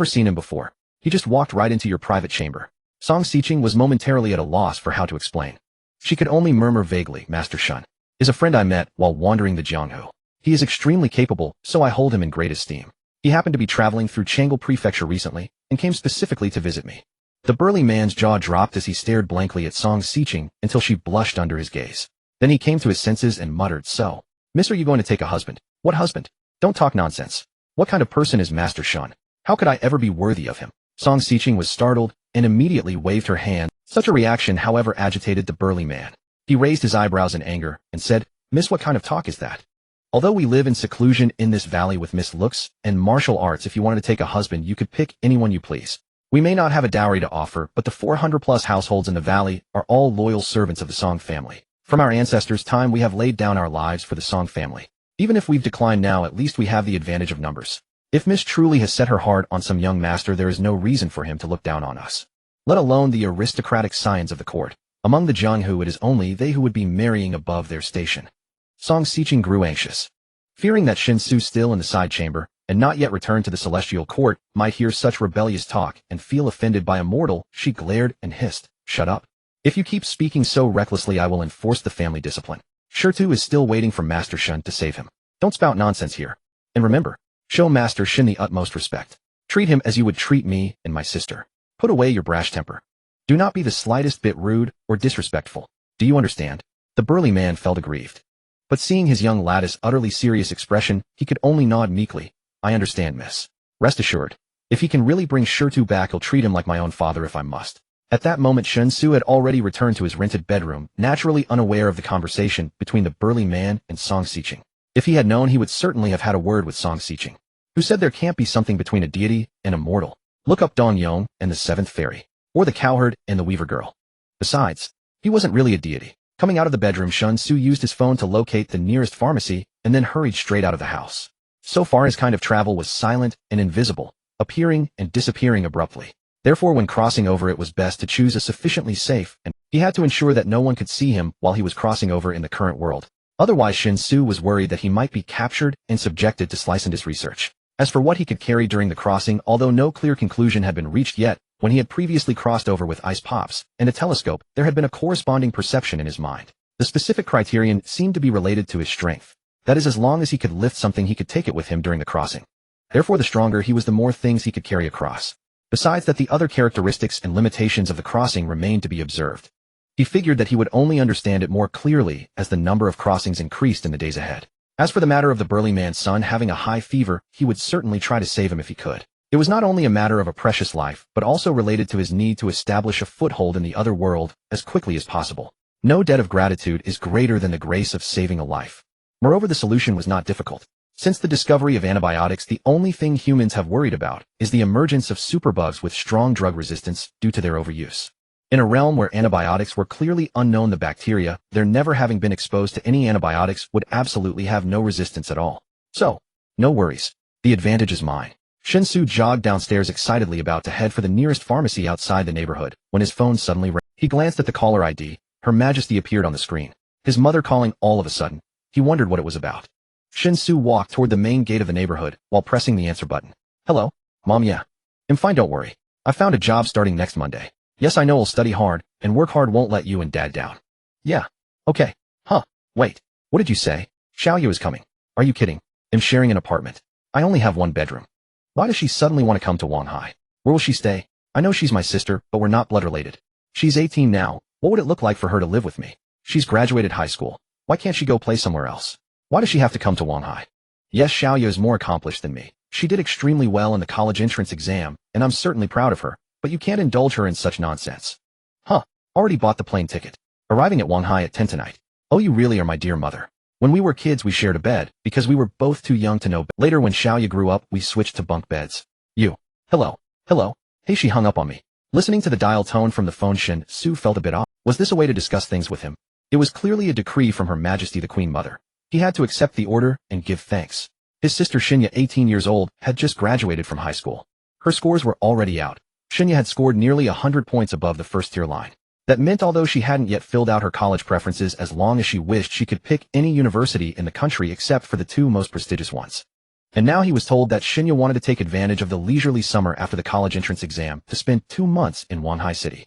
seen him before? He just walked right into your private chamber." Song Xiqing was momentarily at a loss for how to explain. She could only murmur vaguely, "Master Shen is a friend I met while wandering the Jianghu. He is extremely capable, so I hold him in great esteem. He happened to be traveling through Chang'an Prefecture recently, and came specifically to visit me." The burly man's jaw dropped as he stared blankly at Song Xiqing until she blushed under his gaze. Then he came to his senses and muttered, "So, Miss, are you going to take a husband?" "What husband? Don't talk nonsense. What kind of person is Master Shen? How could I ever be worthy of him?" Song Xiqing was startled and immediately waved her hand. Such a reaction, however, agitated the burly man. He raised his eyebrows in anger and said, "Miss, what kind of talk is that? Although we live in seclusion in this valley with Miss looks and martial arts, if you wanted to take a husband, you could pick anyone you please. We may not have a dowry to offer, but the 400+ households in the valley are all loyal servants of the Song family. From our ancestors' time, we have laid down our lives for the Song family. Even if we've declined now, at least we have the advantage of numbers. If Miss truly has set her heart on some young master, there is no reason for him to look down on us. Let alone the aristocratic scions of the court. Among the Jianghu, it is only they who would be marrying above their station." Song Xiqing grew anxious. Fearing that Shen Xu, still in the side chamber, and not yet returned to the Celestial Court, might hear such rebellious talk and feel offended by a mortal, she glared and hissed, "Shut up. If you keep speaking so recklessly, I will enforce the family discipline. Shen is still waiting for Master Shen to save him. Don't spout nonsense here. And remember, show Master Shen the utmost respect. Treat him as you would treat me and my sister. Put away your brash temper. Do not be the slightest bit rude or disrespectful. Do you understand?" The burly man felt aggrieved. But seeing his young lad's utterly serious expression, he could only nod meekly. "I understand, miss. Rest assured, if he can really bring Shen back, I'll treat him like my own father if I must." At that moment, Shen Xu had already returned to his rented bedroom, naturally unaware of the conversation between the burly man and Song Xiqing. If he had known, he would certainly have had a word with Song Xiqing, who said there can't be something between a deity and a mortal. Look up Dong Yong and the seventh fairy, or the cowherd and the weaver girl. Besides, he wasn't really a deity. Coming out of the bedroom, Shen Xu used his phone to locate the nearest pharmacy and then hurried straight out of the house. So far, his kind of travel was silent and invisible, appearing and disappearing abruptly. Therefore, when crossing over, it was best to choose a sufficiently safe, and he had to ensure that no one could see him while he was crossing over in the current world. Otherwise, Shen Xu was worried that he might be captured and subjected to Slicendus research. As for what he could carry during the crossing, although no clear conclusion had been reached yet, when he had previously crossed over with ice pops and a telescope, there had been a corresponding perception in his mind. The specific criterion seemed to be related to his strength. That is, as long as he could lift something, he could take it with him during the crossing. Therefore, the stronger he was, the more things he could carry across. Besides that, the other characteristics and limitations of the crossing remained to be observed. He figured that he would only understand it more clearly as the number of crossings increased in the days ahead. As for the matter of the burly man's son having a high fever, he would certainly try to save him if he could. It was not only a matter of a precious life, but also related to his need to establish a foothold in the other world as quickly as possible. No debt of gratitude is greater than the grace of saving a life. Moreover, the solution was not difficult. Since the discovery of antibiotics, the only thing humans have worried about is the emergence of superbugs with strong drug resistance due to their overuse. In a realm where antibiotics were clearly unknown, the bacteria, their never having been exposed to any antibiotics, would absolutely have no resistance at all. So, no worries. The advantage is mine. Shen Xu jogged downstairs excitedly, about to head for the nearest pharmacy outside the neighborhood, when his phone suddenly rang. He glanced at the caller ID. Her Majesty appeared on the screen. His mother calling all of a sudden. He wondered what it was about. Shen Xu walked toward the main gate of the neighborhood while pressing the answer button. Hello, Mom. Yeah. I'm fine, don't worry. I found a job starting next Monday. Yes, I know I'll study hard, and work hard won't let you and Dad down. Yeah. Okay. Huh. Wait. What did you say? Xiaoyu is coming. Are you kidding? I'm sharing an apartment. I only have one bedroom. Why does she suddenly want to come to Wanhai? Where will she stay? I know she's my sister, but we're not blood related. She's 18 now. What would it look like for her to live with me? She's graduated high school. Why can't she go play somewhere else? Why does she have to come to Wanhai? Yes, Xiaoyu is more accomplished than me. She did extremely well in the college entrance exam, and I'm certainly proud of her, but you can't indulge her in such nonsense. Huh. Already bought the plane ticket. Arriving at Wanhai at 10 tonight. Oh, you really are my dear mother. When we were kids we shared a bed, because we were both too young to know. Later when Xiaoyu grew up we switched to bunk beds. You. Hello. Hello. Hey, she hung up on me. Listening to the dial tone from the phone, Shen Xu felt a bit off. Was this a way to discuss things with him? It was clearly a decree from Her Majesty the Queen Mother. He had to accept the order and give thanks. His sister Shinya, 18 years old, had just graduated from high school. Her scores were already out. Shinya had scored nearly 100 points above the first-tier line. That meant although she hadn't yet filled out her college preferences, as long as she wished she could pick any university in the country except for the two most prestigious ones. And now he was told that Shinya wanted to take advantage of the leisurely summer after the college entrance exam to spend 2 months in Wanhai City.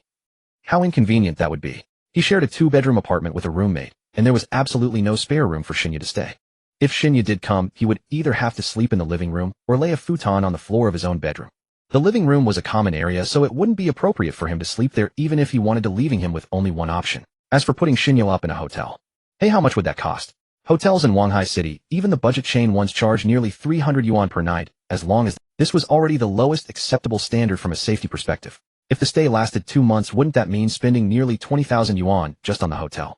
How inconvenient that would be. He shared a 2-bedroom apartment with a roommate, and there was absolutely no spare room for Shinya to stay. If Shinya did come, he would either have to sleep in the living room or lay a futon on the floor of his own bedroom. The living room was a common area, so it wouldn't be appropriate for him to sleep there even if he wanted to, leaving him with only one option. As for putting Shinya up in a hotel. Hey, how much would that cost? Hotels in Wanhai City, even the budget chain ones, charge nearly 300 yuan per night, as long as this was already the lowest acceptable standard from a safety perspective. If the stay lasted 2 months, wouldn't that mean spending nearly 20,000 yuan just on the hotel?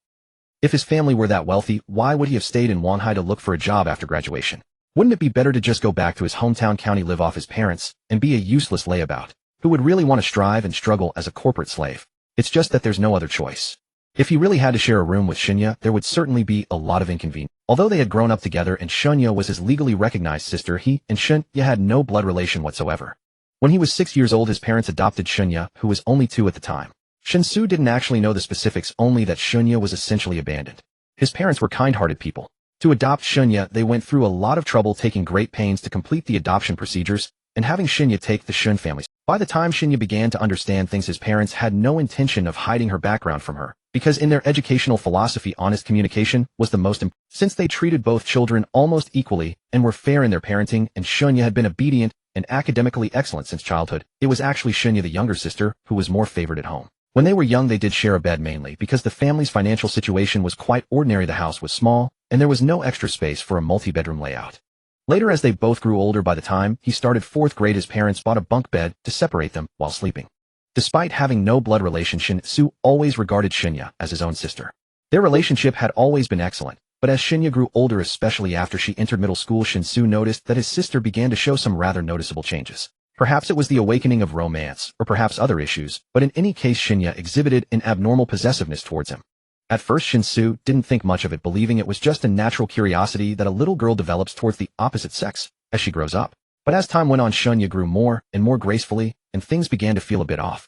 If his family were that wealthy, why would he have stayed in Wanhai to look for a job after graduation? Wouldn't it be better to just go back to his hometown county, live off his parents, and be a useless layabout, who would really want to strive and struggle as a corporate slave? It's just that there's no other choice. If he really had to share a room with Shinya, there would certainly be a lot of inconvenience. Although they had grown up together and Shinya was his legally recognized sister, he and Shinya had no blood relation whatsoever. When he was 6 years old, his parents adopted Shinya, who was only 2 at the time. Shen Xu didn't actually know the specifics, only that Shinya was essentially abandoned. His parents were kind-hearted people. To adopt Shinya, they went through a lot of trouble, taking great pains to complete the adoption procedures, and having Shinya take the Shen family. By the time Shinya began to understand things, his parents had no intention of hiding her background from her, because in their educational philosophy, honest communication was the most important. Since they treated both children almost equally and were fair in their parenting, and Shinya had been obedient and academically excellent since childhood, it was actually Shinya, the younger sister, who was more favored at home. When they were young, they did share a bed, mainly because the family's financial situation was quite ordinary. The house was small, and there was no extra space for a multi-bedroom layout. Later, as they both grew older, by the time he started 4th grade, his parents bought a bunk bed to separate them while sleeping. Despite having no blood relation, Shen Xu always regarded Shinya as his own sister. Their relationship had always been excellent, but as Shinya grew older, especially after she entered middle school, Shen Xu noticed that his sister began to show some rather noticeable changes. Perhaps it was the awakening of romance, or perhaps other issues, but in any case Shinya exhibited an abnormal possessiveness towards him. At first Shen Xu didn't think much of it, believing it was just a natural curiosity that a little girl develops towards the opposite sex as she grows up. But as time went on, Shinya grew more and more gracefully, and things began to feel a bit off.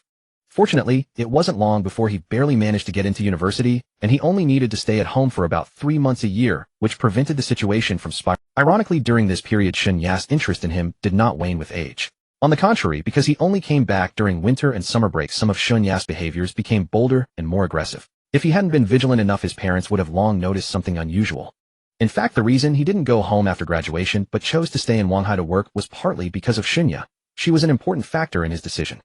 Fortunately, it wasn't long before he barely managed to get into university, and he only needed to stay at home for about 3 months a year, which prevented the situation from spiraling. Ironically, during this period, Shinya's interest in him did not wane with age. On the contrary, because he only came back during winter and summer breaks, some of Shunya's behaviors became bolder and more aggressive. If he hadn't been vigilant enough, his parents would have long noticed something unusual. In fact, the reason he didn't go home after graduation but chose to stay in Wanhai to work was partly because of Shinya. She was an important factor in his decision.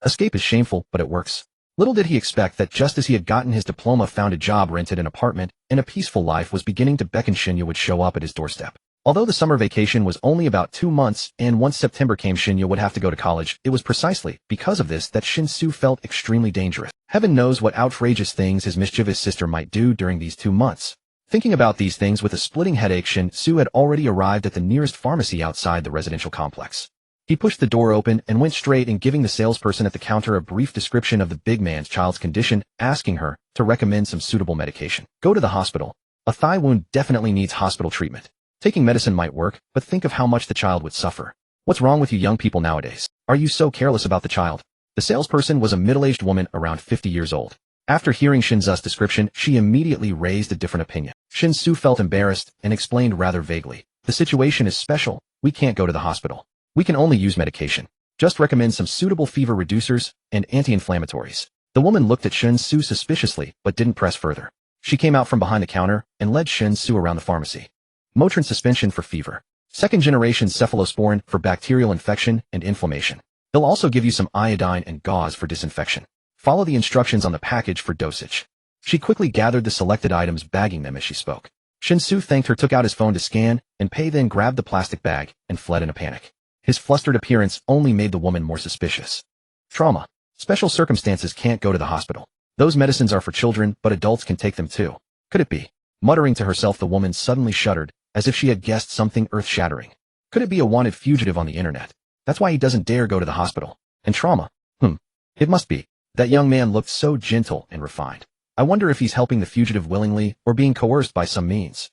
Escape is shameful, but it works. Little did he expect that just as he had gotten his diploma, found a job, rented an apartment, and a peaceful life was beginning to beckon, Shinya would show up at his doorstep. Although the summer vacation was only about 2 months, and once September came, Shinya would have to go to college, it was precisely because of this that Shen Xu felt extremely dangerous. Heaven knows what outrageous things his mischievous sister might do during these 2 months. Thinking about these things with a splitting headache, Shen Xu had already arrived at the nearest pharmacy outside the residential complex. He pushed the door open and went straight in, giving the salesperson at the counter a brief description of the big man's child's condition, asking her to recommend some suitable medication. Go to the hospital. A thigh wound definitely needs hospital treatment. Taking medicine might work, but think of how much the child would suffer. What's wrong with you young people nowadays? Are you so careless about the child? The salesperson was a middle-aged woman around 50 years old. After hearing Shen Xu's description, she immediately raised a different opinion. Shen Xu felt embarrassed and explained rather vaguely. The situation is special. We can't go to the hospital. We can only use medication. Just recommend some suitable fever reducers and anti-inflammatories. The woman looked at Shen Xu suspiciously, but didn't press further. She came out from behind the counter and led Shen Xu around the pharmacy. Motrin suspension for fever. Second-generation cephalosporin for bacterial infection and inflammation. They'll also give you some iodine and gauze for disinfection. Follow the instructions on the package for dosage. She quickly gathered the selected items, bagging them as she spoke. Shen Xu thanked her, took out his phone to scan and pay, then grabbed the plastic bag and fled in a panic. His flustered appearance only made the woman more suspicious. Trauma. Special circumstances can't go to the hospital. Those medicines are for children, but adults can take them too. Could it be? Muttering to herself, the woman suddenly shuddered, as if she had guessed something earth-shattering. Could it be a wanted fugitive on the internet? That's why he doesn't dare go to the hospital. And trauma? It must be. That young man looked so gentle and refined. I wonder if he's helping the fugitive willingly or being coerced by some means.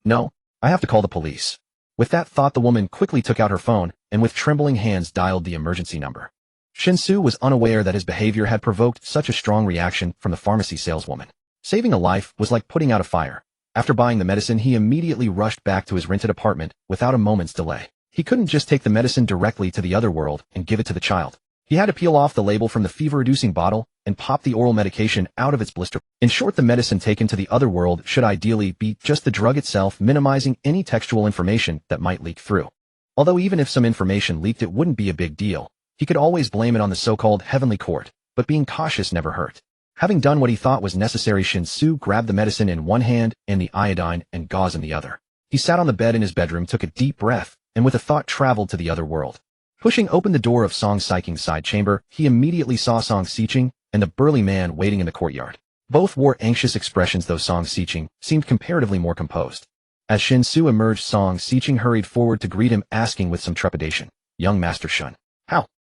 No, I have to call the police. With that thought, the woman quickly took out her phone and with trembling hands dialed the emergency number. Shen Xu was unaware that his behavior had provoked such a strong reaction from the pharmacy saleswoman. Saving a life was like putting out a fire. After buying the medicine, he immediately rushed back to his rented apartment without a moment's delay. He couldn't just take the medicine directly to the other world and give it to the child. He had to peel off the label from the fever-reducing bottle and pop the oral medication out of its blister. In short, the medicine taken to the other world should ideally be just the drug itself, minimizing any textual information that might leak through. Although even if some information leaked, it wouldn't be a big deal. He could always blame it on the so-called heavenly court, but being cautious never hurt. Having done what he thought was necessary, Shen Xu grabbed the medicine in one hand and the iodine and gauze in the other. He sat on the bed in his bedroom, took a deep breath, and with a thought traveled to the other world. Pushing open the door of Song Siking's side chamber, he immediately saw Song Siqing and the burly man waiting in the courtyard. Both wore anxious expressions, though Song Siqing seemed comparatively more composed. As Shen Xu emerged, Song Siqing hurried forward to greet him, asking with some trepidation, "Young Master Shen,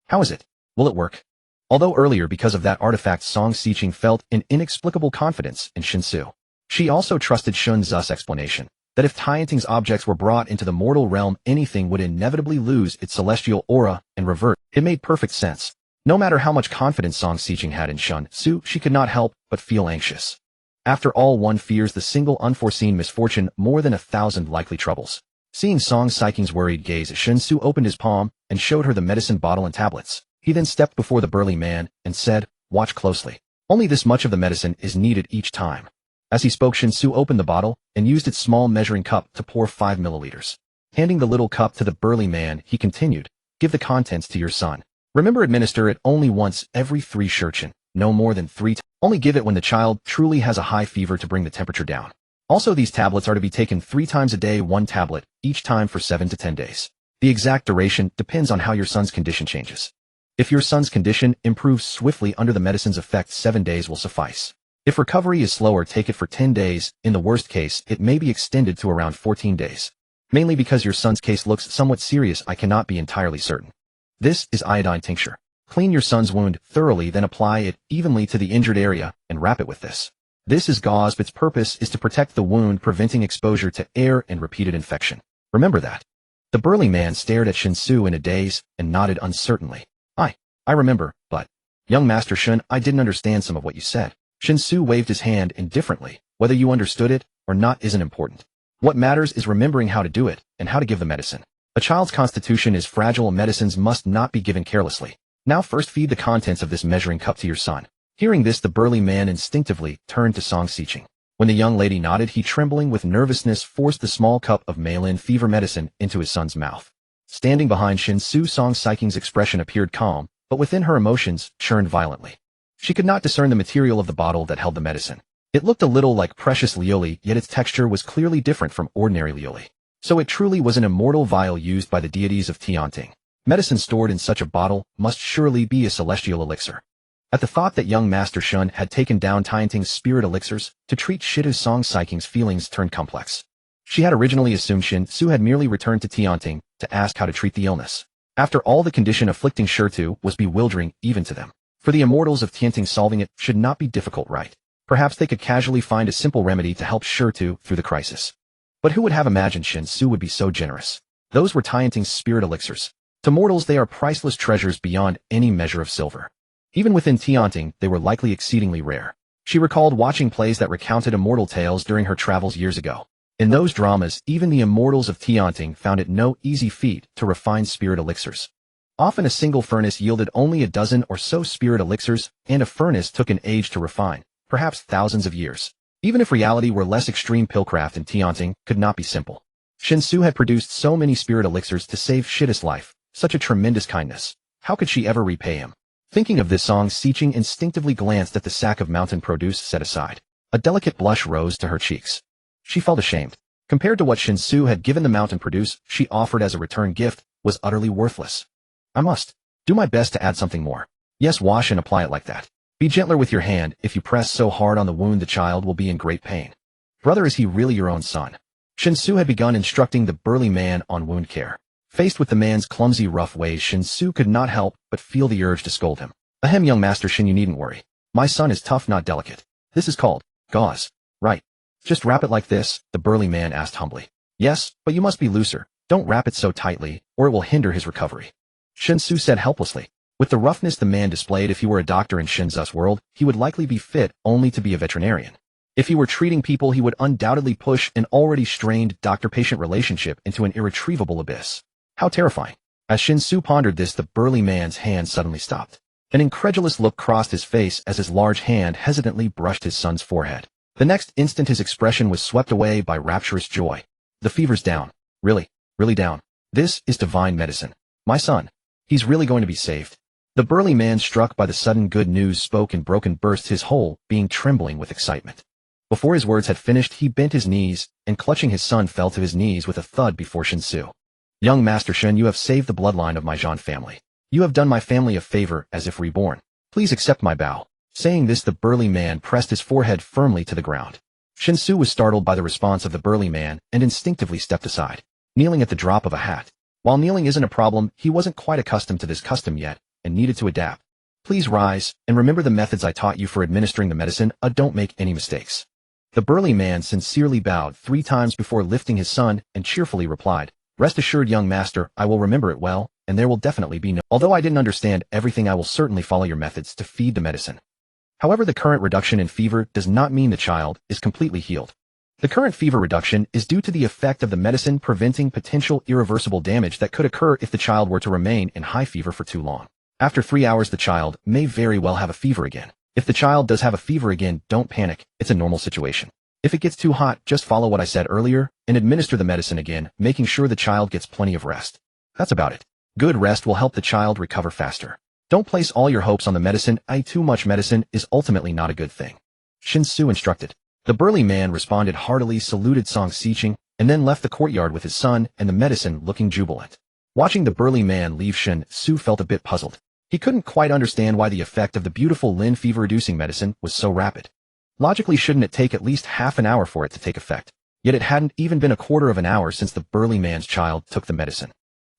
how is it? Will it work?" Although earlier, because of that artifact, Song Siqing felt an inexplicable confidence in Shen Xu. She also trusted Shen Xu's explanation that if Tianting's objects were brought into the mortal realm, anything would inevitably lose its celestial aura and revert. It made perfect sense. No matter how much confidence Song Siqing had in Shen Xu, she could not help but feel anxious. After all, one fears the single unforeseen misfortune more than 1,000 likely troubles. Seeing Song Siking's worried gaze, Shen Xu opened his palm and showed her the medicine bottle and tablets. He then stepped before the burly man and said, "Watch closely. Only this much of the medicine is needed each time." As he spoke, Shen Xu opened the bottle and used its small measuring cup to pour 5 milliliters. Handing the little cup to the burly man, he continued, "Give the contents to your son. Remember, administer it only once every 3 shurchen, no more than 3 times. Only give it when the child truly has a high fever to bring the temperature down. Also, these tablets are to be taken 3 times a day, 1 tablet each time for 7 to 10 days. The exact duration depends on how your son's condition changes. If your son's condition improves swiftly under the medicine's effect, 7 days will suffice. If recovery is slower, take it for 10 days. In the worst case, it may be extended to around 14 days. Mainly because your son's case looks somewhat serious, I cannot be entirely certain. This is iodine tincture. Clean your son's wound thoroughly, then apply it evenly to the injured area and wrap it with this. This is gauze. Its purpose is to protect the wound, preventing exposure to air and repeated infection. Remember that." The burly man stared at Shen Xu in a daze and nodded uncertainly. I remember, but, young Master Shen, I didn't understand some of what you said." Shen Xu waved his hand indifferently. "Whether you understood it or not isn't important. What matters is remembering how to do it and how to give the medicine. A child's constitution is fragile and medicines must not be given carelessly. Now first feed the contents of this measuring cup to your son." Hearing this, the burly man instinctively turned to Song Siqing. When the young lady nodded, he, trembling with nervousness, forced the small cup of mail-in fever medicine into his son's mouth. Standing behind Shen Xu, Song Siking's expression appeared calm, but within her emotions churned violently. She could not discern the material of the bottle that held the medicine. It looked a little like precious lioli, yet its texture was clearly different from ordinary lioli. So it truly was an immortal vial used by the deities of Tianting. Medicine stored in such a bottle must surely be a celestial elixir. At the thought that young Master Shen had taken down Tianting's spirit elixirs to treat Shitu, Song Siking's feelings turned complex. She had originally assumed Shen Xu had merely returned to Tianting to ask how to treat the illness. After all, the condition afflicting Shitu was bewildering even to them. For the immortals of Tianting, solving it should not be difficult, right? Perhaps they could casually find a simple remedy to help Shitu through the crisis. But who would have imagined Shen Xu would be so generous? Those were Tianting's spirit elixirs. To mortals, they are priceless treasures beyond any measure of silver. Even within Tianting, they were likely exceedingly rare. She recalled watching plays that recounted immortal tales during her travels years ago. In those dramas, even the immortals of Tianting found it no easy feat to refine spirit elixirs. Often a single furnace yielded only a dozen or so spirit elixirs, and a furnace took an age to refine, perhaps thousands of years. Even if reality were less extreme, pillcraft in Tianting could not be simple. Shen Xu had produced so many spirit elixirs to save Shida's life, such a tremendous kindness. How could she ever repay him? Thinking of this, Song Xiqing instinctively glanced at the sack of mountain produce set aside. A delicate blush rose to her cheeks. She felt ashamed. Compared to what Shen Xu had given the mountain produce she offered as a return gift, was utterly worthless. I must do my best to add something more. Yes, wash and apply it like that. Be gentler with your hand. If you press so hard on the wound, the child will be in great pain. Brother, is he really your own son? Shen Xu had begun instructing the burly man on wound care. Faced with the man's clumsy, rough ways, Shen Xu could not help but feel the urge to scold him. Ahem, young Master Shen, you needn't worry. My son is tough, not delicate. This is called gauze, right? Just wrap it like this, the burly man asked humbly. Yes, but you must be looser. Don't wrap it so tightly, or it will hinder his recovery. Shen Xu said helplessly. With the roughness the man displayed, if he were a doctor in Shen Xu's world, he would likely be fit only to be a veterinarian. If he were treating people, he would undoubtedly push an already strained doctor-patient relationship into an irretrievable abyss. How terrifying. As Shen Xu pondered this, the burly man's hand suddenly stopped. An incredulous look crossed his face as his large hand hesitantly brushed his son's forehead. The next instant his expression was swept away by rapturous joy. The fever's down. Really, really down. This is divine medicine. My son. He's really going to be saved. The burly man, struck by the sudden good news, spoke in broken bursts, his whole being trembling with excitement. Before his words had finished, he bent his knees, and clutching his son fell to his knees with a thud before Shen Xu. Young Master Shen, you have saved the bloodline of my Zhan family. You have done my family a favor as if reborn. Please accept my bow. Saying this, the burly man pressed his forehead firmly to the ground. Shen Xu was startled by the response of the burly man and instinctively stepped aside, kneeling at the drop of a hat. While kneeling isn't a problem, he wasn't quite accustomed to this custom yet and needed to adapt. Please rise, and remember the methods I taught you for administering the medicine. Don't make any mistakes. The burly man sincerely bowed 3 times before lifting his son and cheerfully replied, Rest assured, young master, I will remember it well, and there will definitely be no— Although I didn't understand everything, I will certainly follow your methods to feed the medicine. However, the current reduction in fever does not mean the child is completely healed. The current fever reduction is due to the effect of the medicine preventing potential irreversible damage that could occur if the child were to remain in high fever for too long. After 3 hours, the child may very well have a fever again. If the child does have a fever again, don't panic. It's a normal situation. If it gets too hot, just follow what I said earlier and administer the medicine again, making sure the child gets plenty of rest. That's about it. Good rest will help the child recover faster. Don't place all your hopes on the medicine. Too much medicine is ultimately not a good thing. Shen Xu instructed. The burly man responded heartily, saluted Song Xiqing, and then left the courtyard with his son and the medicine, looking jubilant. Watching the burly man leave, Shen Xu felt a bit puzzled. He couldn't quite understand why the effect of the beautiful Lin fever-reducing medicine was so rapid. Logically, shouldn't it take at least half an hour for it to take effect? Yet it hadn't even been a quarter of an hour since the burly man's child took the medicine.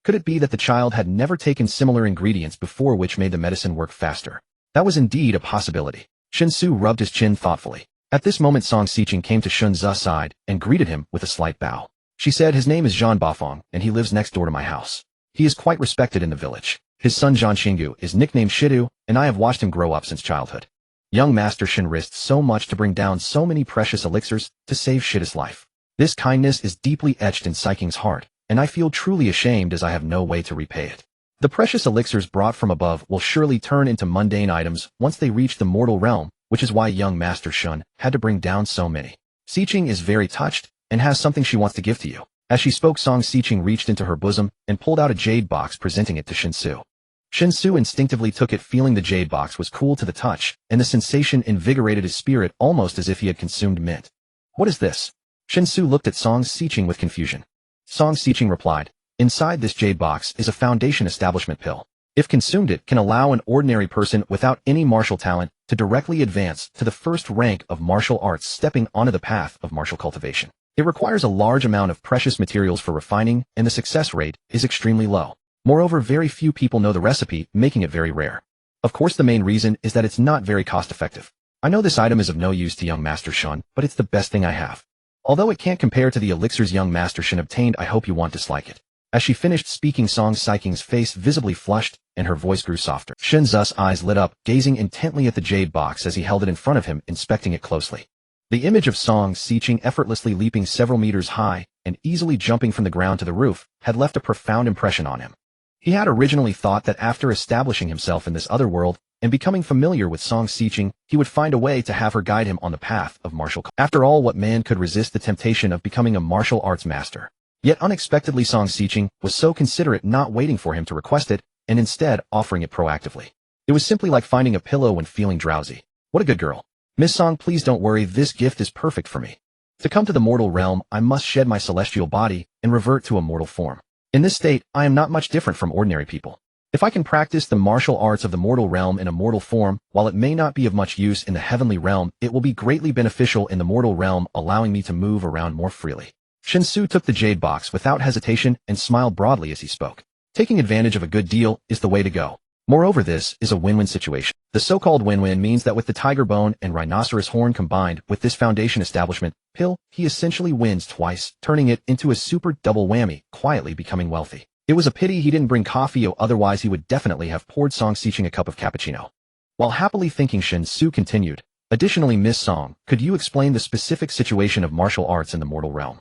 Could it be that the child had never taken similar ingredients before, which made the medicine work faster? That was indeed a possibility. Shen Xu rubbed his chin thoughtfully. At this moment, Song Xiqing came to Shen Xu's side and greeted him with a slight bow. She said, His name is Zhan Bafeng, and he lives next door to my house. He is quite respected in the village. His son Zhan Xinggu is nicknamed Shidu, and I have watched him grow up since childhood. Young Master Shen risked so much to bring down so many precious elixirs to save Shida's life. This kindness is deeply etched in Xiqing's heart, and I feel truly ashamed as I have no way to repay it. The precious elixirs brought from above will surely turn into mundane items once they reach the mortal realm, which is why young Master Shen had to bring down so many. Xiqing is very touched and has something she wants to give to you. As she spoke, Song Xiqing reached into her bosom and pulled out a jade box, presenting it to Shen Xu. Shen Xu instinctively took it, feeling the jade box was cool to the touch, and the sensation invigorated his spirit almost as if he had consumed mint. What is this? Shen Xu looked at Song Xiqing with confusion. Song Xiqing replied, Inside this jade box is a foundation establishment pill. If consumed, it can allow an ordinary person without any martial talent to directly advance to the first rank of martial arts, stepping onto the path of martial cultivation. It requires a large amount of precious materials for refining, and the success rate is extremely low. Moreover, very few people know the recipe, making it very rare. Of course, the main reason is that it's not very cost-effective. I know this item is of no use to young Master Shen, but it's the best thing I have. Although it can't compare to the elixirs young Master Shen obtained, I hope you won't dislike it. As she finished speaking, Song Xiqing's face visibly flushed, and her voice grew softer. Shen Xu's eyes lit up, gazing intently at the jade box as he held it in front of him, inspecting it closely. The image of Song Xiqing effortlessly leaping several meters high and easily jumping from the ground to the roof had left a profound impression on him. He had originally thought that after establishing himself in this other world and becoming familiar with Song Xiqing, he would find a way to have her guide him on the path of martial arts. After all, what man could resist the temptation of becoming a martial arts master? Yet unexpectedly, Song Xiqing was so considerate, not waiting for him to request it, and instead offering it proactively. It was simply like finding a pillow when feeling drowsy. What a good girl. Miss Song, please don't worry, this gift is perfect for me. To come to the mortal realm, I must shed my celestial body and revert to a mortal form. In this state, I am not much different from ordinary people. If I can practice the martial arts of the mortal realm in a mortal form, while it may not be of much use in the heavenly realm, it will be greatly beneficial in the mortal realm, allowing me to move around more freely. Shen Xu took the jade box without hesitation and smiled broadly as he spoke. Taking advantage of a good deal is the way to go. Moreover, this is a win-win situation. The so-called win-win means that with the tiger bone and rhinoceros horn combined with this foundation establishment pill, he essentially wins twice, turning it into a super double whammy, quietly becoming wealthy. It was a pity he didn't bring coffee, otherwise he would definitely have poured Song Xiqing a cup of cappuccino. While happily thinking, Shen Xu continued, additionally, Miss Song, could you explain the specific situation of martial arts in the mortal realm?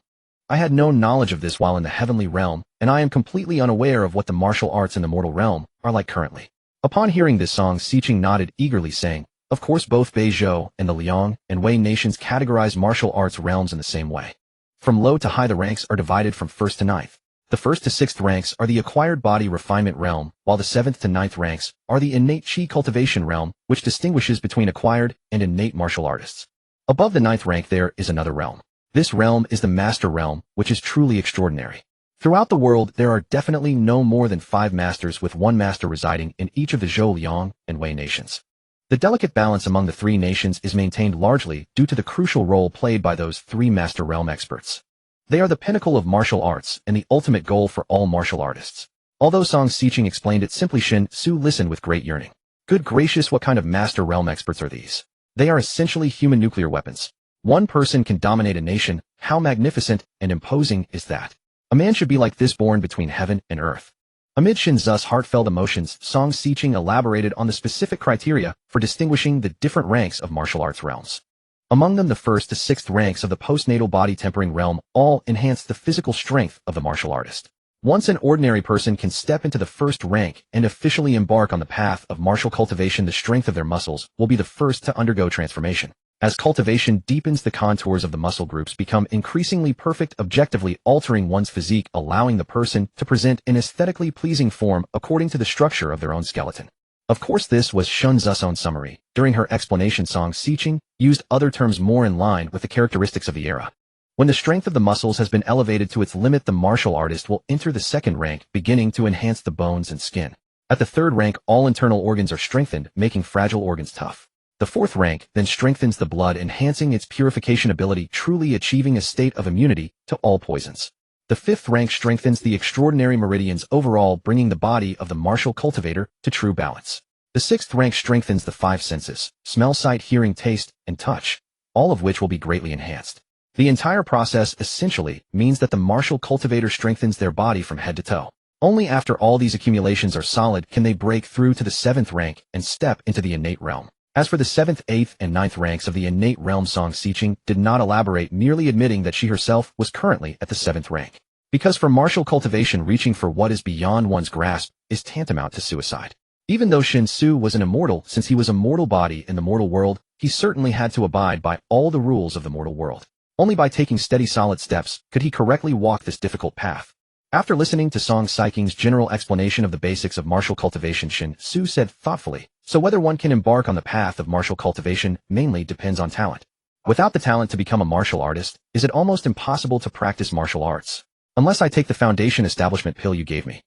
I had no knowledge of this while in the heavenly realm, and I am completely unaware of what the martial arts in the mortal realm are like currently. Upon hearing this, Song Xiqing nodded eagerly, saying, of course, both Beizhou and the Liang and Wei nations categorize martial arts realms in the same way. From low to high, the ranks are divided from 1st to 9th. The 1st to 6th ranks are the acquired body refinement realm, while the 7th to 9th ranks are the innate chi cultivation realm, which distinguishes between acquired and innate martial artists. Above the 9th rank there is another realm. This realm is the master realm, which is truly extraordinary. Throughout the world, there are definitely no more than 5 masters, with 1 master residing in each of the Zhou, Liang, and Wei nations. The delicate balance among the 3 nations is maintained largely due to the crucial role played by those 3 master realm experts. They are the pinnacle of martial arts and the ultimate goal for all martial artists. Although Song Xiqing explained it simply, Shen Xu listened with great yearning. Good gracious, what kind of master realm experts are these? They are essentially human nuclear weapons. One person can dominate a nation. How magnificent and imposing is that? A man should be like this, born between heaven and earth. Amid Shen Xu's heartfelt emotions, Song Xiqing elaborated on the specific criteria for distinguishing the different ranks of martial arts realms. Among them, the 1st to 6th ranks of the postnatal body tempering realm all enhance the physical strength of the martial artist. Once an ordinary person can step into the 1st rank and officially embark on the path of martial cultivation, the strength of their muscles will be the first to undergo transformation. As cultivation deepens, the contours of the muscle groups become increasingly perfect, objectively altering one's physique, allowing the person to present an aesthetically pleasing form according to the structure of their own skeleton. Of course, this was Shen Xu's own summary. During her explanation, Song Xiqing used other terms more in line with the characteristics of the era. When the strength of the muscles has been elevated to its limit, the martial artist will enter the 2nd rank, beginning to enhance the bones and skin. At the 3rd rank, all internal organs are strengthened, making fragile organs tough. The 4th rank then strengthens the blood, enhancing its purification ability, truly achieving a state of immunity to all poisons. The 5th rank strengthens the extraordinary meridians overall, bringing the body of the martial cultivator to true balance. The 6th rank strengthens the 5 senses, smell, sight, hearing, taste, and touch, all of which will be greatly enhanced. The entire process essentially means that the martial cultivator strengthens their body from head to toe. Only after all these accumulations are solid can they break through to the 7th rank and step into the innate realm. As for the 7th, 8th, and 9th ranks of the innate realm, Song Xiqing did not elaborate, merely admitting that she herself was currently at the 7th rank. Because for martial cultivation, reaching for what is beyond one's grasp is tantamount to suicide. Even though Shen Xu was an immortal, since he was a mortal body in the mortal world, he certainly had to abide by all the rules of the mortal world. Only by taking steady, solid steps could he correctly walk this difficult path. After listening to Song Xiqing's general explanation of the basics of martial cultivation, Shen Xu said thoughtfully, so whether one can embark on the path of martial cultivation mainly depends on talent. Without the talent to become a martial artist, is it almost impossible to practice martial arts? Unless I take the foundation establishment pill you gave me.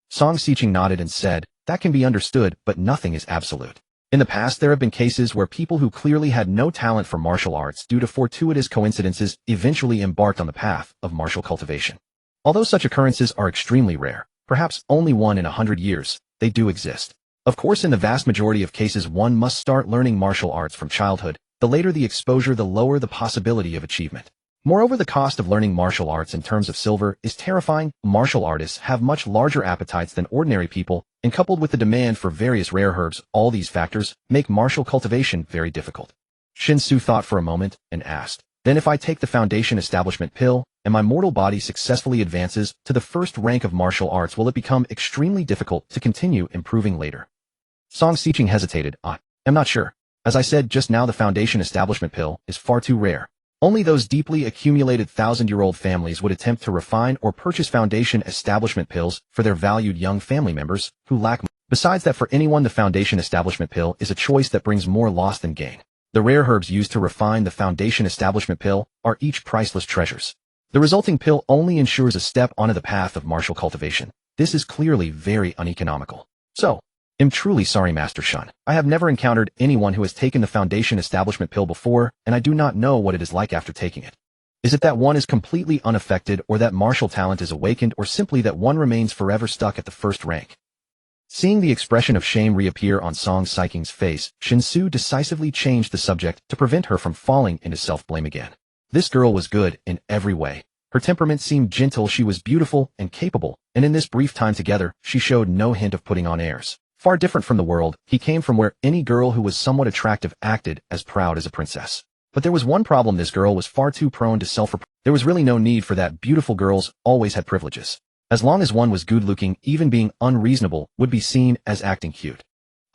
Song Xiqing nodded and said, that can be understood, but nothing is absolute. In the past, there have been cases where people who clearly had no talent for martial arts due to fortuitous coincidences eventually embarked on the path of martial cultivation. Although such occurrences are extremely rare, perhaps only 1 in 100 years, they do exist. Of course, in the vast majority of cases, one must start learning martial arts from childhood. The later the exposure, the lower the possibility of achievement. Moreover, the cost of learning martial arts in terms of silver is terrifying. Martial artists have much larger appetites than ordinary people, and coupled with the demand for various rare herbs, all these factors make martial cultivation very difficult. Shen Xu thought for a moment and asked, "Then if I take the foundation establishment pill, and my mortal body successfully advances to the first rank of martial arts, will it become extremely difficult to continue improving later?" Song Xiqing hesitated. I'm not sure. As I said just now, the foundation establishment pill is far too rare. Only those deeply accumulated thousand-year-old families would attempt to refine or purchase foundation establishment pills for their valued young family members who lack money. Besides that, for anyone, the foundation establishment pill is a choice that brings more loss than gain. The rare herbs used to refine the foundation establishment pill are each priceless treasures. The resulting pill only ensures a step onto the path of martial cultivation. This is clearly very uneconomical. So, I'm truly sorry, Master Shen. I have never encountered anyone who has taken the foundation establishment pill before, and I do not know what it is like after taking it. Is it that one is completely unaffected, or that martial talent is awakened, or simply that one remains forever stuck at the first rank? Seeing the expression of shame reappear on Song Xiqing's face, Shen Xu decisively changed the subject to prevent her from falling into self-blame again. This girl was good in every way. Her temperament seemed gentle, she was beautiful and capable, and in this brief time together, she showed no hint of putting on airs. Far different from the world he came from, where any girl who was somewhat attractive acted as proud as a princess. But there was one problem: this girl was far too prone to self-reproach. There was really no need for that. Beautiful girls always had privileges. As long as one was good-looking, even being unreasonable would be seen as acting cute.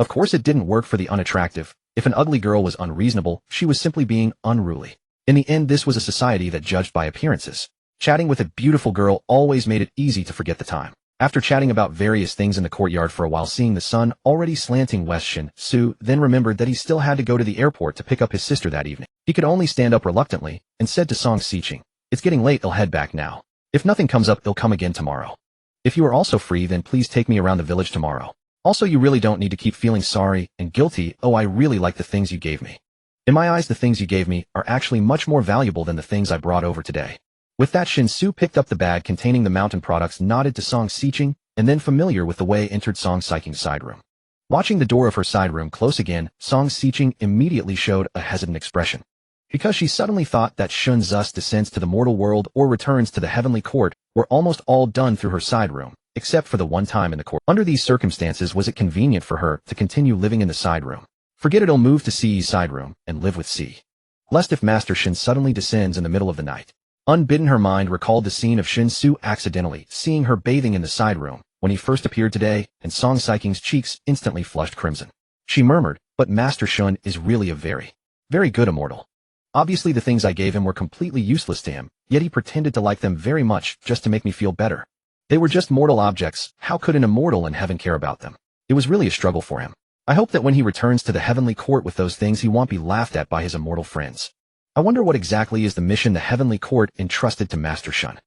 Of course, it didn't work for the unattractive. If an ugly girl was unreasonable, she was simply being unruly. In the end, this was a society that judged by appearances. Chatting with a beautiful girl always made it easy to forget the time. After chatting about various things in the courtyard for a while, seeing the sun already slanting west, Shen Xu then remembered that he still had to go to the airport to pick up his sister that evening. He could only stand up reluctantly and said to Song Xiqing, "It's getting late, I'll head back now. If nothing comes up, I'll come again tomorrow. If you are also free, then please take me around the village tomorrow. Also, you really don't need to keep feeling sorry and guilty. Oh, I really like the things you gave me. In my eyes, the things you gave me are actually much more valuable than the things I brought over today." With that, Shen Xu picked up the bag containing the mountain products, nodded to Song Xiqing, and then, familiar with the way, entered Song Xiqing's side room. Watching the door of her side room close again, Song Xiqing immediately showed a hesitant expression. Because she suddenly thought that Shen Xu's descents to the mortal world or returns to the heavenly court were almost all done through her side room, except for the one time in the court. Under these circumstances, was it convenient for her to continue living in the side room? Forget it, I'll move to C's side room and live with C. Lest if Master Shen suddenly descends in the middle of the night. Unbidden, her mind recalled the scene of Shen Xu accidentally seeing her bathing in the side room when he first appeared today, and Song Xiqing's cheeks instantly flushed crimson. She murmured, "But Master Shen is really a very, very good immortal. Obviously the things I gave him were completely useless to him, yet he pretended to like them very much just to make me feel better. They were just mortal objects. How could an immortal in heaven care about them? It was really a struggle for him. I hope that when he returns to the heavenly court with those things, he won't be laughed at by his immortal friends. I wonder what exactly is the mission the heavenly court entrusted to Master Shen."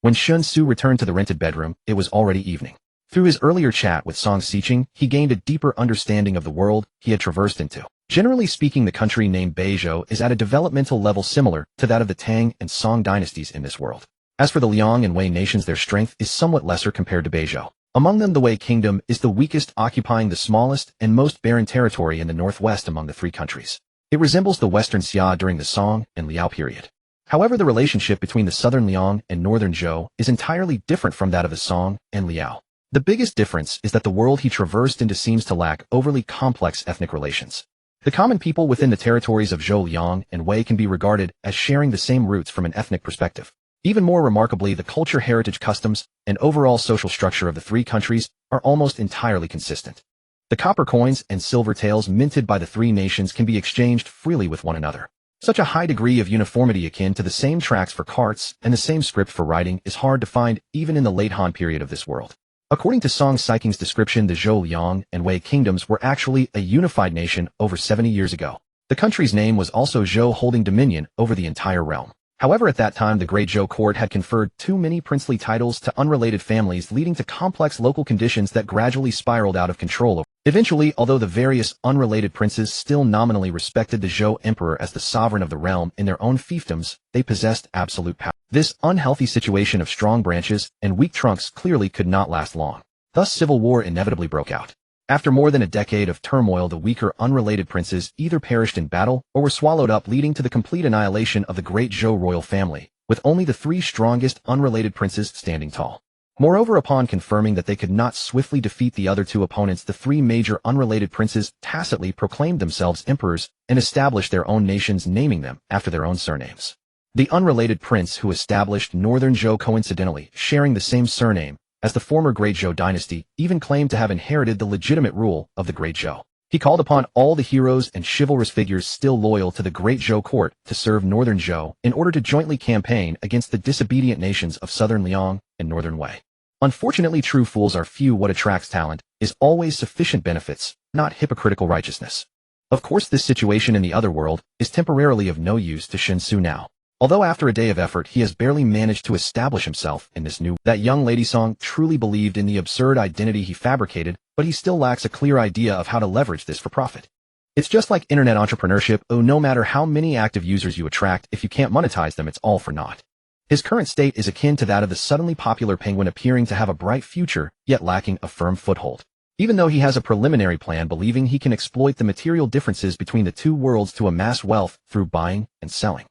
When Shen Xu returned to the rented bedroom, it was already evening. Through his earlier chat with Song Xiqing, he gained a deeper understanding of the world he had traversed into. Generally speaking, the country named Beizhou is at a developmental level similar to that of the Tang and Song dynasties in this world. As for the Liang and Wei nations, their strength is somewhat lesser compared to Beizhou. Among them, the Wei kingdom is the weakest, occupying the smallest and most barren territory in the northwest among the three countries. It resembles the western Xia during the Song and Liao period. However, the relationship between the southern Liang and northern Zhou is entirely different from that of the Song and Liao. The biggest difference is that the world he traversed into seems to lack overly complex ethnic relations. The common people within the territories of Zhou, Liang, and Wei can be regarded as sharing the same roots from an ethnic perspective. Even more remarkably, the culture, heritage, customs, and overall social structure of the three countries are almost entirely consistent. The copper coins and silver taels minted by the three nations can be exchanged freely with one another. Such a high degree of uniformity, akin to the same tracks for carts and the same script for writing, is hard to find even in the late Han period of this world. According to Song Xiqing's description, the Zhou, Liang, and Wei kingdoms were actually a unified nation over 70 years ago. The country's name was also Zhou, holding dominion over the entire realm. However, at that time, the Great Zhou court had conferred too many princely titles to unrelated families, leading to complex local conditions that gradually spiraled out of control. Eventually, although the various unrelated princes still nominally respected the Zhou emperor as the sovereign of the realm in their own fiefdoms, they possessed absolute power. This unhealthy situation of strong branches and weak trunks clearly could not last long. Thus, civil war inevitably broke out. After more than a decade of turmoil, the weaker, unrelated princes either perished in battle or were swallowed up, leading to the complete annihilation of the great Zhou royal family, with only the three strongest, unrelated princes standing tall. Moreover, upon confirming that they could not swiftly defeat the other two opponents, the three major unrelated princes tacitly proclaimed themselves emperors and established their own nations, naming them after their own surnames. The unrelated prince who established Northern Zhou, coincidentally sharing the same surname as the former Great Zhou dynasty, even claimed to have inherited the legitimate rule of the Great Zhou. He called upon all the heroes and chivalrous figures still loyal to the Great Zhou court to serve Northern Zhou in order to jointly campaign against the disobedient nations of Southern Liang and Northern Wei. Unfortunately, true fools are few. What attracts talent is always sufficient benefits, not hypocritical righteousness. Of course, this situation in the other world is temporarily of no use to Shen Xu now. Although after a day of effort he has barely managed to establish himself in this new. That young lady Song truly believed in the absurd identity he fabricated, but he still lacks a clear idea of how to leverage this for profit. It's just like internet entrepreneurship. No matter how many active users you attract, if you can't monetize them, it's all for naught. His current state is akin to that of the suddenly popular penguin appearing to have a bright future, yet lacking a firm foothold. Even though he has a preliminary plan believing he can exploit the material differences between the two worlds to amass wealth through buying and selling.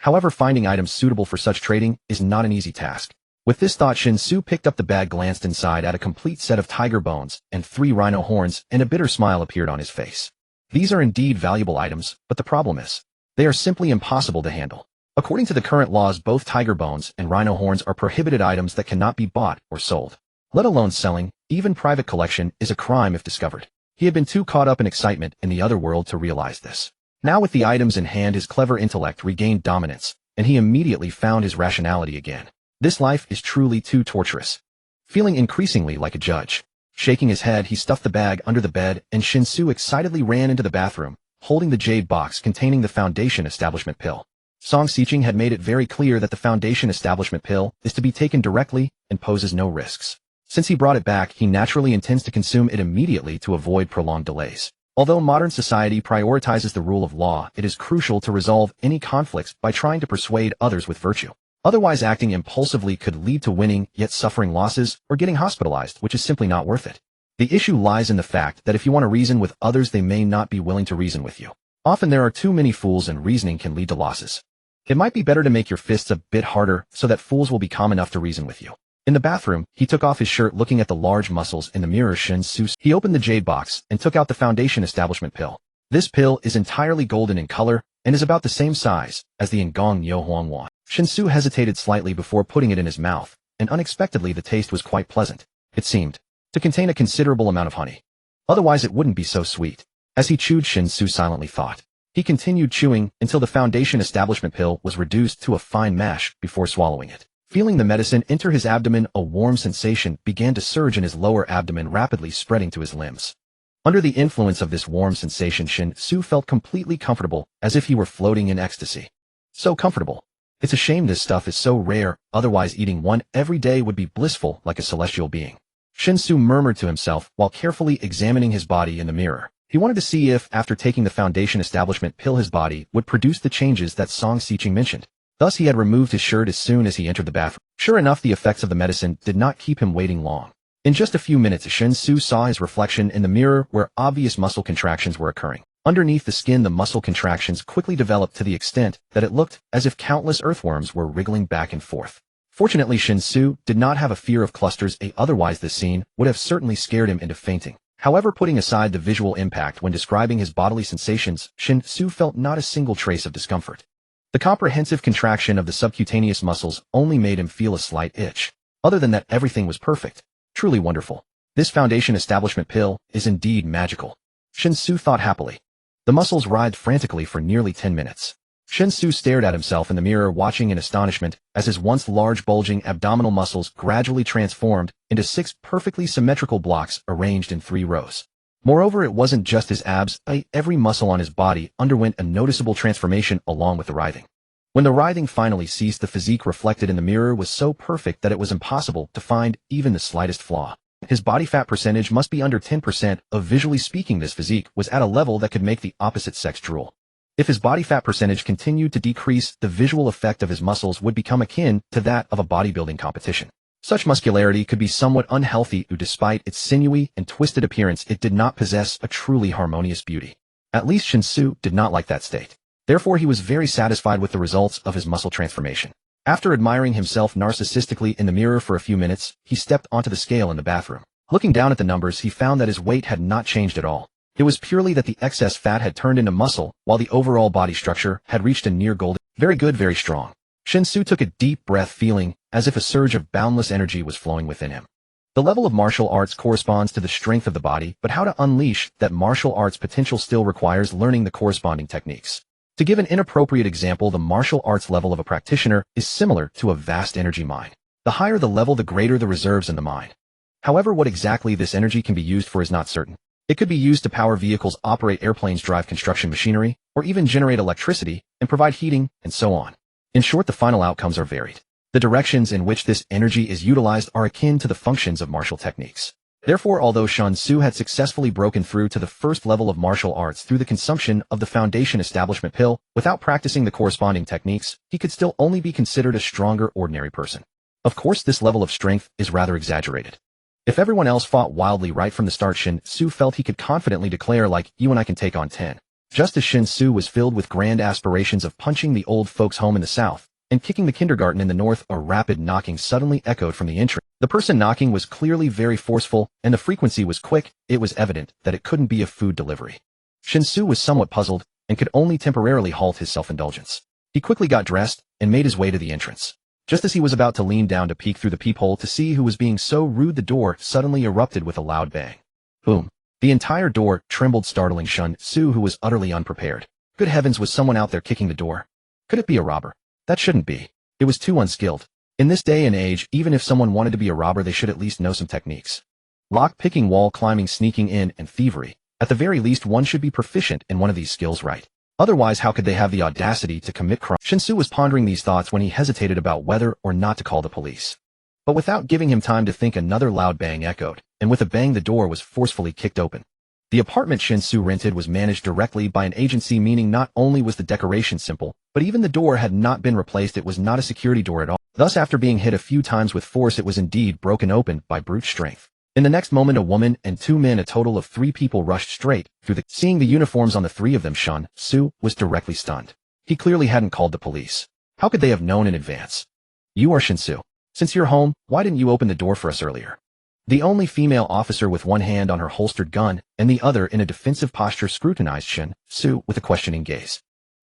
However, finding items suitable for such trading is not an easy task. With this thought, Shen Xu picked up the bag, glanced inside at a complete set of tiger bones and 3 rhino horns, and a bitter smile appeared on his face. These are indeed valuable items, but the problem is, they are simply impossible to handle. According to the current laws, both tiger bones and rhino horns are prohibited items that cannot be bought or sold. Let alone selling, even private collection is a crime if discovered. He had been too caught up in excitement in the other world to realize this. Now with the items in hand, his clever intellect regained dominance, and he immediately found his rationality again. This life is truly too torturous. Feeling increasingly like a judge. Shaking his head, he stuffed the bag under the bed, and Shen Xu excitedly ran into the bathroom, holding the jade box containing the Foundation Establishment pill. Song Xiqing had made it very clear that the Foundation Establishment pill is to be taken directly and poses no risks. Since he brought it back, he naturally intends to consume it immediately to avoid prolonged delays. Although modern society prioritizes the rule of law, it is crucial to resolve any conflicts by trying to persuade others with virtue. Otherwise, acting impulsively could lead to winning, yet suffering losses, or getting hospitalized, which is simply not worth it. The issue lies in the fact that if you want to reason with others, they may not be willing to reason with you. Often there are too many fools, and reasoning can lead to losses. It might be better to make your fists a bit harder so that fools will be calm enough to reason with you. In the bathroom, he took off his shirt, looking at the large muscles in the mirror. Shen Xu. He opened the jade box and took out the Foundation Establishment pill. This pill is entirely golden in color and is about the same size as the Ngong Yo Huang Wan. Shen Xu hesitated slightly before putting it in his mouth, and unexpectedly the taste was quite pleasant. It seemed to contain a considerable amount of honey. Otherwise it wouldn't be so sweet. As he chewed, Shen Xu silently thought. He continued chewing until the Foundation Establishment pill was reduced to a fine mash before swallowing it. Feeling the medicine enter his abdomen, a warm sensation began to surge in his lower abdomen, rapidly spreading to his limbs. Under the influence of this warm sensation, Shen Xu felt completely comfortable, as if he were floating in ecstasy. So comfortable. It's a shame this stuff is so rare, otherwise eating one every day would be blissful like a celestial being. Shen Xu murmured to himself while carefully examining his body in the mirror. He wanted to see if, after taking the Foundation Establishment pill, his body would produce the changes that Song Xiqing mentioned. Thus he had removed his shirt as soon as he entered the bathroom. Sure enough, the effects of the medicine did not keep him waiting long. In just a few minutes, Shen Xu saw his reflection in the mirror where obvious muscle contractions were occurring. Underneath the skin, the muscle contractions quickly developed to the extent that it looked as if countless earthworms were wriggling back and forth. Fortunately, Shen Xu did not have a fear of clusters A, otherwise this scene would have certainly scared him into fainting. However, putting aside the visual impact when describing his bodily sensations, Shen Xu felt not a single trace of discomfort. The comprehensive contraction of the subcutaneous muscles only made him feel a slight itch. Other than that, everything was perfect. Truly wonderful. This Foundation Establishment pill is indeed magical. Shen Xu thought happily. The muscles writhed frantically for nearly 10 minutes. Shen Xu stared at himself in the mirror, watching in astonishment as his once large bulging abdominal muscles gradually transformed into 6 perfectly symmetrical blocks arranged in 3 rows. Moreover, it wasn't just his abs, every muscle on his body underwent a noticeable transformation along with the writhing. When the writhing finally ceased, the physique reflected in the mirror was so perfect that it was impossible to find even the slightest flaw. His body fat percentage must be under 10%. Visually speaking, this physique was at a level that could make the opposite sex drool. If his body fat percentage continued to decrease, the visual effect of his muscles would become akin to that of a bodybuilding competition. Such muscularity could be somewhat unhealthy despite its sinewy and twisted appearance it did not possess a truly harmonious beauty. At least Shen Xu did not like that state. Therefore he was very satisfied with the results of his muscle transformation. After admiring himself narcissistically in the mirror for a few minutes, he stepped onto the scale in the bathroom. Looking down at the numbers he found that his weight had not changed at all. It was purely that the excess fat had turned into muscle, while the overall body structure had reached a near golden. Very good, very strong. Shen Xu took a deep breath, feeling as if a surge of boundless energy was flowing within him. The level of martial arts corresponds to the strength of the body, but how to unleash that martial arts potential still requires learning the corresponding techniques. To give an inappropriate example, the martial arts level of a practitioner is similar to a vast energy mine. The higher the level, the greater the reserves in the mine. However, what exactly this energy can be used for is not certain. It could be used to power vehicles, operate airplanes, drive construction machinery, or even generate electricity and provide heating, and so on. In short, the final outcomes are varied. The directions in which this energy is utilized are akin to the functions of martial techniques. Therefore, although Shen Xu had successfully broken through to the first level of martial arts through the consumption of the foundation establishment pill, without practicing the corresponding techniques, he could still only be considered a stronger ordinary person. Of course, this level of strength is rather exaggerated. If everyone else fought wildly right from the start, Shen Xu felt he could confidently declare, like, you and I can take on 10. Just as Shen Xu was filled with grand aspirations of punching the old folks home in the south and kicking the kindergarten in the north, a rapid knocking suddenly echoed from the entry. The person knocking was clearly very forceful, and the frequency was quick. It was evident that it couldn't be a food delivery. Shen Xu was somewhat puzzled and could only temporarily halt his self-indulgence. He quickly got dressed and made his way to the entrance. Just as he was about to lean down to peek through the peephole to see who was being so rude, the door suddenly erupted with a loud bang. Boom. The entire door trembled, startling Shen Xu, who was utterly unprepared. Good heavens, was someone out there kicking the door? Could it be a robber? That shouldn't be. It was too unskilled. In this day and age, even if someone wanted to be a robber, they should at least know some techniques. Lock-picking, wall climbing, sneaking in, and thievery. At the very least, one should be proficient in one of these skills, right? Otherwise, how could they have the audacity to commit crime? Shen Xu was pondering these thoughts when he hesitated about whether or not to call the police. But without giving him time to think, another loud bang echoed, and with a bang the door was forcefully kicked open. The apartment Shen Xu rented was managed directly by an agency, meaning not only was the decoration simple, but even the door had not been replaced. It was not a security door at all. Thus, after being hit a few times with force, it was indeed broken open by brute strength. In the next moment, a woman and 2 men, a total of 3 people, rushed straight through the. Seeing the uniforms on the 3 of them, Shen Xu was directly stunned. He clearly hadn't called the police. How could they have known in advance? You are Shen Xu. Since you're home, why didn't you open the door for us earlier? The only female officer, with one hand on her holstered gun and the other in a defensive posture, scrutinized Shen Xu with a questioning gaze.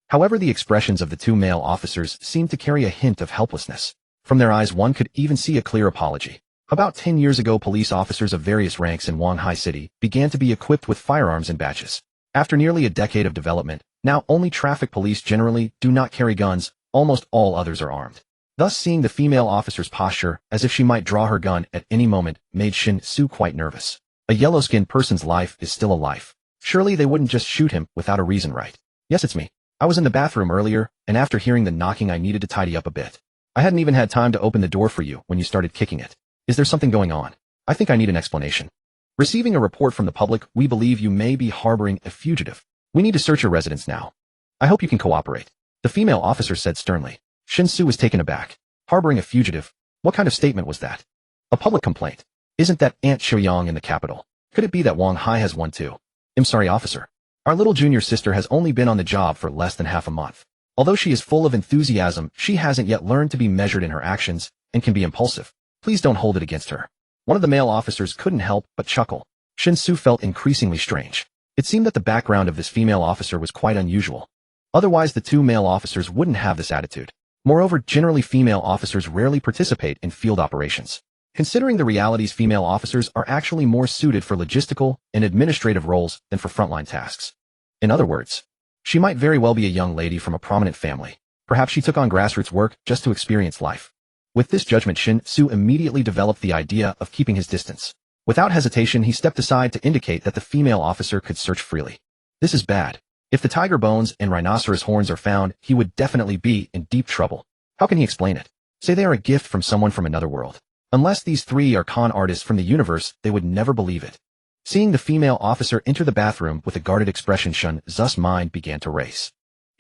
However, the expressions of the 2 male officers seemed to carry a hint of helplessness. From their eyes, one could even see a clear apology. About 10 years ago, police officers of various ranks in Wanghai City began to be equipped with firearms and badges. After nearly a decade of development, now only traffic police generally do not carry guns. Almost all others are armed. Thus, seeing the female officer's posture as if she might draw her gun at any moment made Shen Xu quite nervous. A yellow-skinned person's life is still a life. Surely they wouldn't just shoot him without a reason, right? Yes, it's me. I was in the bathroom earlier, and after hearing the knocking I needed to tidy up a bit. I hadn't even had time to open the door for you when you started kicking it. Is there something going on? I think I need an explanation. Receiving a report from the public, we believe you may be harboring a fugitive. We need to search your residence now. I hope you can cooperate. The female officer said sternly. Shen Xu was taken aback. Harboring a fugitive? What kind of statement was that? A public complaint. Isn't that Aunt Xiaoyang in the capital? Could it be that Wang Hai has one too? I'm sorry, officer. Our little junior sister has only been on the job for less than half a month. Although she is full of enthusiasm, she hasn't yet learned to be measured in her actions and can be impulsive. Please don't hold it against her. One of the male officers couldn't help but chuckle. Shen Xu felt increasingly strange. It seemed that the background of this female officer was quite unusual. Otherwise, the 2 male officers wouldn't have this attitude. Moreover, generally female officers rarely participate in field operations. Considering the realities, female officers are actually more suited for logistical and administrative roles than for frontline tasks. In other words, she might very well be a young lady from a prominent family. Perhaps she took on grassroots work just to experience life. With this judgment, Shen Xu immediately developed the idea of keeping his distance. Without hesitation, he stepped aside to indicate that the female officer could search freely. This is bad. If the tiger bones and rhinoceros horns are found, he would definitely be in deep trouble. How can he explain it? Say they are a gift from someone from another world. Unless these 3 are con artists from the universe, they would never believe it. Seeing the female officer enter the bathroom with a guarded expression, Shen Xu's mind began to race.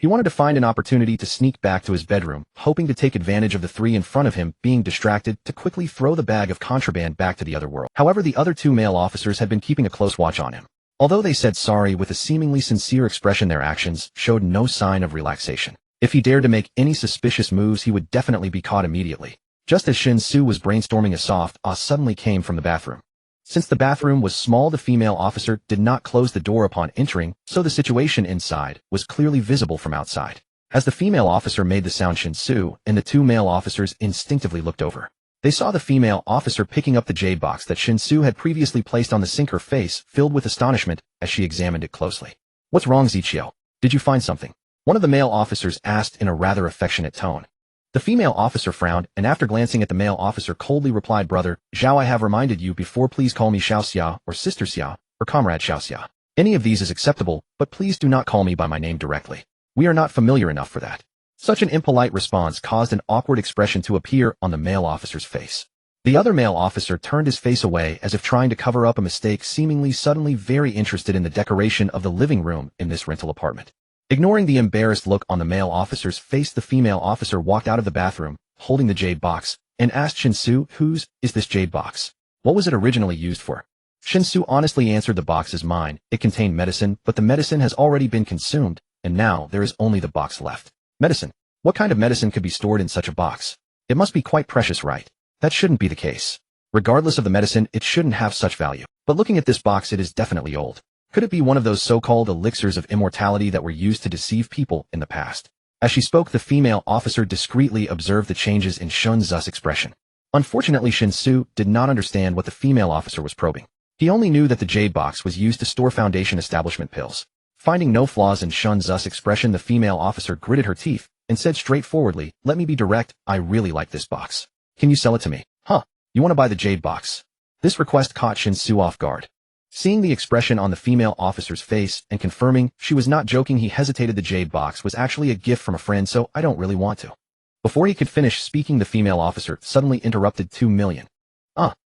He wanted to find an opportunity to sneak back to his bedroom, hoping to take advantage of the three in front of him being distracted to quickly throw the bag of contraband back to the other world. However, the other two male officers had been keeping a close watch on him. Although they said sorry with a seemingly sincere expression, their actions showed no sign of relaxation. If he dared to make any suspicious moves, he would definitely be caught immediately. Just as Shen Xu was brainstorming, a soft ah suddenly came from the bathroom. Since the bathroom was small, the female officer did not close the door upon entering, so the situation inside was clearly visible from outside. As the female officer made the sound, Shen Xu and the two male officers instinctively looked over. They saw the female officer picking up the jade box that Shen Xu had previously placed on the sink, her face filled with astonishment as she examined it closely. "What's wrong, Ziqiu? Did you find something?" one of the male officers asked in a rather affectionate tone. The female officer frowned, and after glancing at the male officer, coldly replied, "Brother Zhao, I have reminded you before, please call me Xiaoxia or Sister Xia or Comrade Xiaoxia. Any of these is acceptable, but please do not call me by my name directly. We are not familiar enough for that." Such an impolite response caused an awkward expression to appear on the male officer's face. The other male officer turned his face away as if trying to cover up a mistake, seemingly suddenly very interested in the decoration of the living room in this rental apartment. Ignoring the embarrassed look on the male officer's face, the female officer walked out of the bathroom, holding the jade box, and asked Shen Xu, "Whose is this jade box? What was it originally used for?" Shen Xu honestly answered, "The box is mine. It contained medicine, but the medicine has already been consumed, and now there is only the box left." "Medicine? What kind of medicine could be stored in such a box? It must be quite precious, right?" "That shouldn't be the case. Regardless of the medicine, it shouldn't have such value. But looking at this box, it is definitely old. Could it be one of those so-called elixirs of immortality that were used to deceive people in the past?" As she spoke, the female officer discreetly observed the changes in Shen Xu's expression. Unfortunately, Shen Xu did not understand what the female officer was probing. He only knew that the jade box was used to store Foundation establishment pills. Finding no flaws in Shen Xu's expression, the female officer gritted her teeth and said straightforwardly, "Let me be direct, I really like this box. Can you sell it to me?" "Huh? You want to buy the jade box?" This request caught Shen Xu off guard. Seeing the expression on the female officer's face and confirming she was not joking, he hesitated. "The jade box was actually a gift from a friend, so I don't really want to." Before he could finish speaking, the female officer suddenly interrupted. 2 million.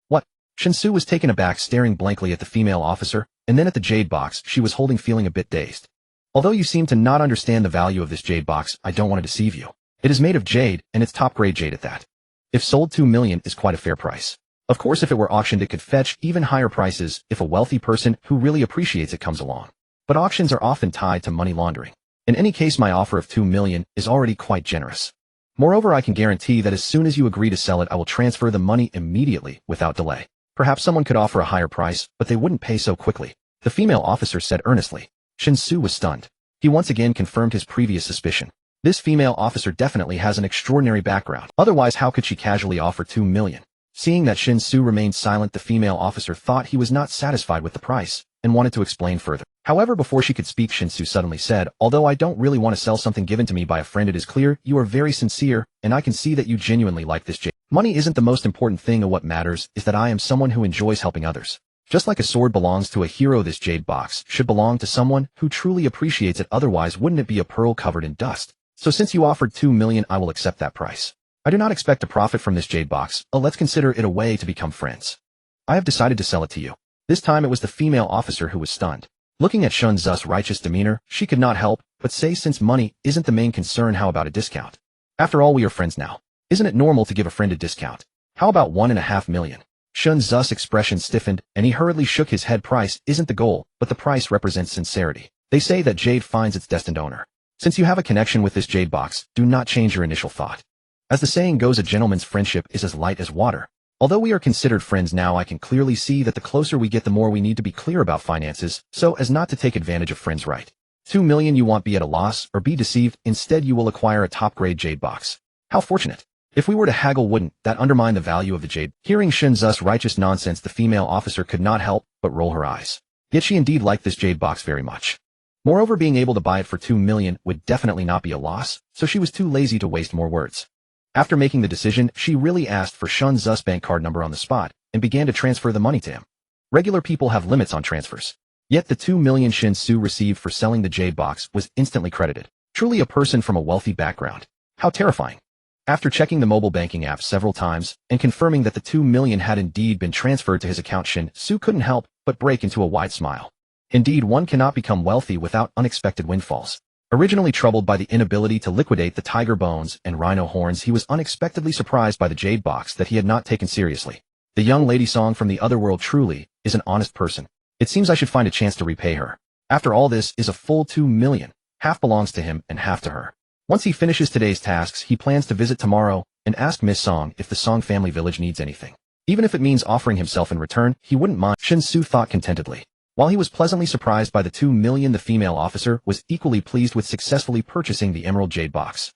What? Shen Xu was taken aback, staring blankly at the female officer, and then at the jade box she was holding, feeling a bit dazed. "Although you seem to not understand the value of this jade box, I don't want to deceive you. It is made of jade, and it's top-grade jade at that. If sold, 2 million is quite a fair price. Of course, if it were auctioned, it could fetch even higher prices if a wealthy person who really appreciates it comes along. But auctions are often tied to money laundering. In any case, my offer of 2 million is already quite generous. Moreover, I can guarantee that as soon as you agree to sell it, I will transfer the money immediately without delay." Perhaps someone could offer a higher price, but they wouldn't pay so quickly, the female officer said earnestly. Shen Xu was stunned. He once again confirmed his previous suspicion. This female officer definitely has an extraordinary background. Otherwise, how could she casually offer 2 million? Seeing that Shen Xu remained silent, the female officer thought he was not satisfied with the price and wanted to explain further. However, before she could speak, Shen Xu suddenly said, "Although I don't really want to sell something given to me by a friend, it is clear you are very sincere, and I can see that you genuinely like this jade. Money isn't the most important thing, and what matters is that I am someone who enjoys helping others. Just like a sword belongs to a hero, this jade box should belong to someone who truly appreciates it, otherwise wouldn't it be a pearl covered in dust? So since you offered 2 million, I will accept that price. I do not expect to profit from this jade box, let's consider it a way to become friends. I have decided to sell it to you." This time it was the female officer who was stunned. Looking at Shen Xu's righteous demeanor, she could not help but say, "Since money isn't the main concern, how about a discount? After all, we are friends now. Isn't it normal to give a friend a discount? How about 1.5 million? Shen Xu's expression stiffened, and he hurriedly shook his head. "Price isn't the goal, but the price represents sincerity. They say that jade finds its destined owner. Since you have a connection with this jade box, do not change your initial thought. As the saying goes, a gentleman's friendship is as light as water. Although we are considered friends now, I can clearly see that the closer we get, the more we need to be clear about finances, so as not to take advantage of friends, right? 2 million you want, be at a loss or be deceived. Instead, you will acquire a top-grade jade box. How fortunate. If we were to haggle, wouldn't that undermine the value of the jade?" Hearing Shen Xu's righteous nonsense, the female officer could not help but roll her eyes. Yet she indeed liked this jade box very much. Moreover, being able to buy it for 2 million would definitely not be a loss, so she was too lazy to waste more words. After making the decision, she really asked for Shen Xu's bank card number on the spot and began to transfer the money to him. Regular people have limits on transfers. Yet the 2 million Shen Xu received for selling the jade box was instantly credited. Truly a person from a wealthy background. How terrifying. After checking the mobile banking app several times and confirming that the 2 million had indeed been transferred to his account, Shen Xu couldn't help but break into a wide smile. Indeed, one cannot become wealthy without unexpected windfalls. Originally troubled by the inability to liquidate the tiger bones and rhino horns, he was unexpectedly surprised by the jade box that he had not taken seriously. The young lady song from the other world truly is an honest person. It seems I should find a chance to repay her. After all, this is a full 2 million. Half belongs to him and half to her. Once he finishes today's tasks, he plans to visit tomorrow and ask Miss Song if the Song family village needs anything. Even if it means offering himself in return, he wouldn't mind, Shen Xu thought contentedly. While he was pleasantly surprised by the 2 million, the female officer was equally pleased with successfully purchasing the emerald jade box.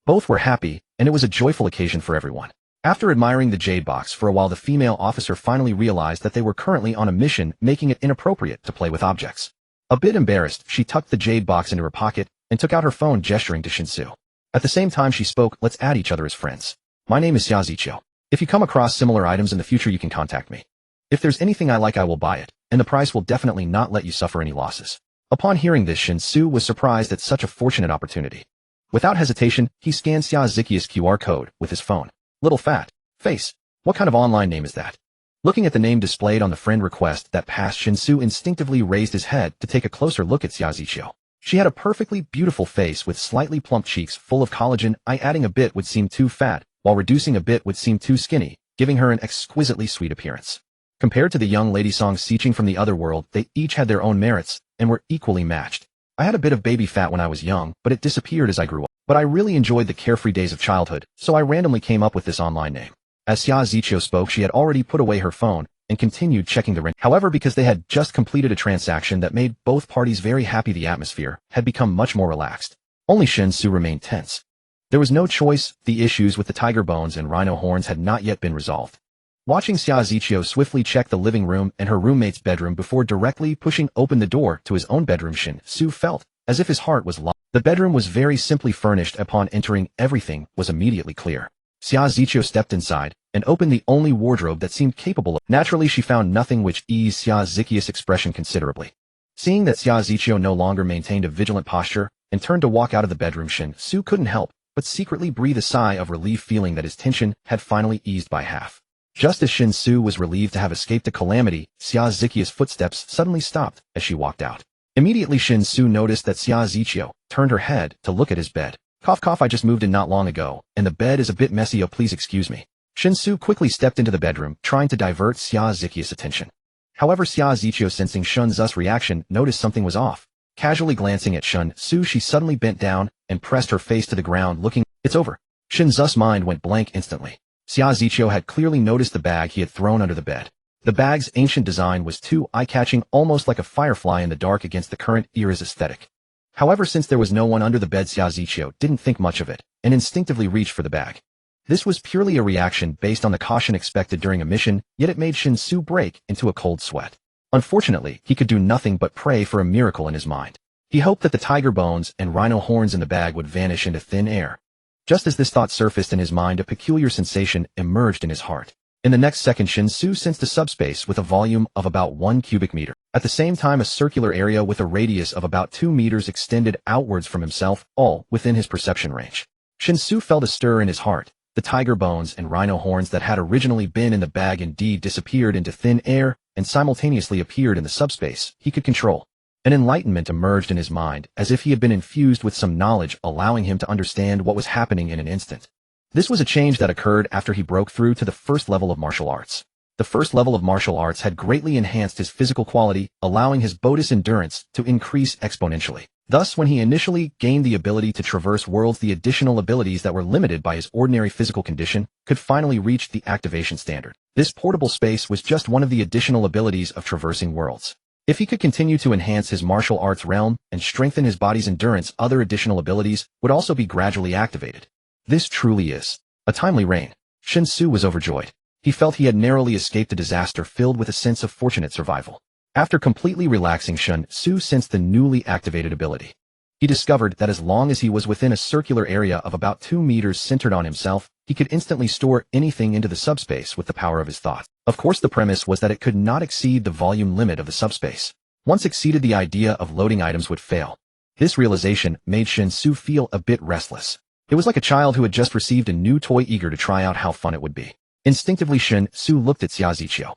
Both were happy, and it was a joyful occasion for everyone. After admiring the jade box for a while, the female officer finally realized that they were currently on a mission, making it inappropriate to play with objects. A bit embarrassed, she tucked the jade box into her pocket and took out her phone, gesturing to Shen Xu. At the same time she spoke, "Let's add each other as friends. My name is Xiaoziqiu. If you come across similar items in the future, you can contact me. If there's anything I like, I will buy it, and the price will definitely not let you suffer any losses." Upon hearing this, Shen Xu was surprised at such a fortunate opportunity. Without hesitation, he scanned Xiaoziqiu's QR code with his phone. "Little fat face. What kind of online name is that?" Looking at the name displayed on the friend request that passed, Shen Xu instinctively raised his head to take a closer look at Xiaoziqiu. She had a perfectly beautiful face with slightly plump cheeks full of collagen. Adding a bit would seem too fat, while reducing a bit would seem too skinny, giving her an exquisitely sweet appearance. Compared to the young lady Song Xiqing from the other world, they each had their own merits and were equally matched. "I had a bit of baby fat when I was young, but it disappeared as I grew up. But I really enjoyed the carefree days of childhood, so I randomly came up with this online name." As Xiaoziqiu spoke, she had already put away her phone and continued checking the ring. However, because they had just completed a transaction that made both parties very happy, the atmosphere had become much more relaxed. Only Shen Xu remained tense. There was no choice. The issues with the tiger bones and rhino horns had not yet been resolved. Watching Xiaoziqiu swiftly check the living room and her roommate's bedroom before directly pushing open the door to his own bedroom, Shen Xu felt as if his heart was locked. The bedroom was very simply furnished. Upon entering, everything was immediately clear. Xiaoziqiu stepped inside and opened the only wardrobe that seemed capable of. Naturally, she found nothing, which eased Xiaoziqiu's expression considerably. Seeing that Xiaoziqiu no longer maintained a vigilant posture and turned to walk out of the bedroom, Shen Xu couldn't help but secretly breathe a sigh of relief, feeling that his tension had finally eased by half. Just as Shen Xu was relieved to have escaped a calamity, Xiaoziqiu's footsteps suddenly stopped as she walked out. Immediately, Shen Xu noticed that Xiaoziqiu turned her head to look at his bed. "Cough cough, I just moved in not long ago, and the bed is a bit messy. Oh, please excuse me." Shen Xu quickly stepped into the bedroom, trying to divert Xiaoziqiu's attention. However, Xiaoziqiu, sensing Shen Xu's reaction, noticed something was off. Casually glancing at Shen Xu, she suddenly bent down and pressed her face to the ground, looking. "It's over." Shen Xu's mind went blank instantly. Xiaoziqiu had clearly noticed the bag he had thrown under the bed. The bag's ancient design was too eye-catching, almost like a firefly in the dark against the current era's aesthetic. However, since there was no one under the bed, Xiaoziqiu didn't think much of it and instinctively reached for the bag. This was purely a reaction based on the caution expected during a mission, yet it made Shen Xu break into a cold sweat. Unfortunately, he could do nothing but pray for a miracle in his mind. He hoped that the tiger bones and rhino horns in the bag would vanish into thin air. Just as this thought surfaced in his mind, a peculiar sensation emerged in his heart. In the next second, Shen Xu sensed a subspace with a volume of about 1 cubic meter. At the same time, a circular area with a radius of about 2 meters extended outwards from himself, all within his perception range. Shen Xu felt a stir in his heart. The tiger bones and rhino horns that had originally been in the bag indeed disappeared into thin air and simultaneously appeared in the subspace he could control. An enlightenment emerged in his mind, as if he had been infused with some knowledge, allowing him to understand what was happening in an instant. This was a change that occurred after he broke through to the first level of martial arts. The first level of martial arts had greatly enhanced his physical quality, allowing his Buddhist endurance to increase exponentially. Thus, when he initially gained the ability to traverse worlds, the additional abilities that were limited by his ordinary physical condition could finally reach the activation standard. This portable space was just one of the additional abilities of traversing worlds. If he could continue to enhance his martial arts realm and strengthen his body's endurance, other additional abilities would also be gradually activated. This truly is a timely reign. Shen Xu was overjoyed. He felt he had narrowly escaped a disaster, filled with a sense of fortunate survival. After completely relaxing, Shen Xu sensed the newly activated ability. He discovered that as long as he was within a circular area of about 2 meters centered on himself, he could instantly store anything into the subspace with the power of his thoughts. Of course, the premise was that it could not exceed the volume limit of the subspace. Once exceeded, the idea of loading items would fail. This realization made Shen Xu feel a bit restless. It was like a child who had just received a new toy, eager to try out how fun it would be. Instinctively, Shen Xu looked at Xiaoziqiu.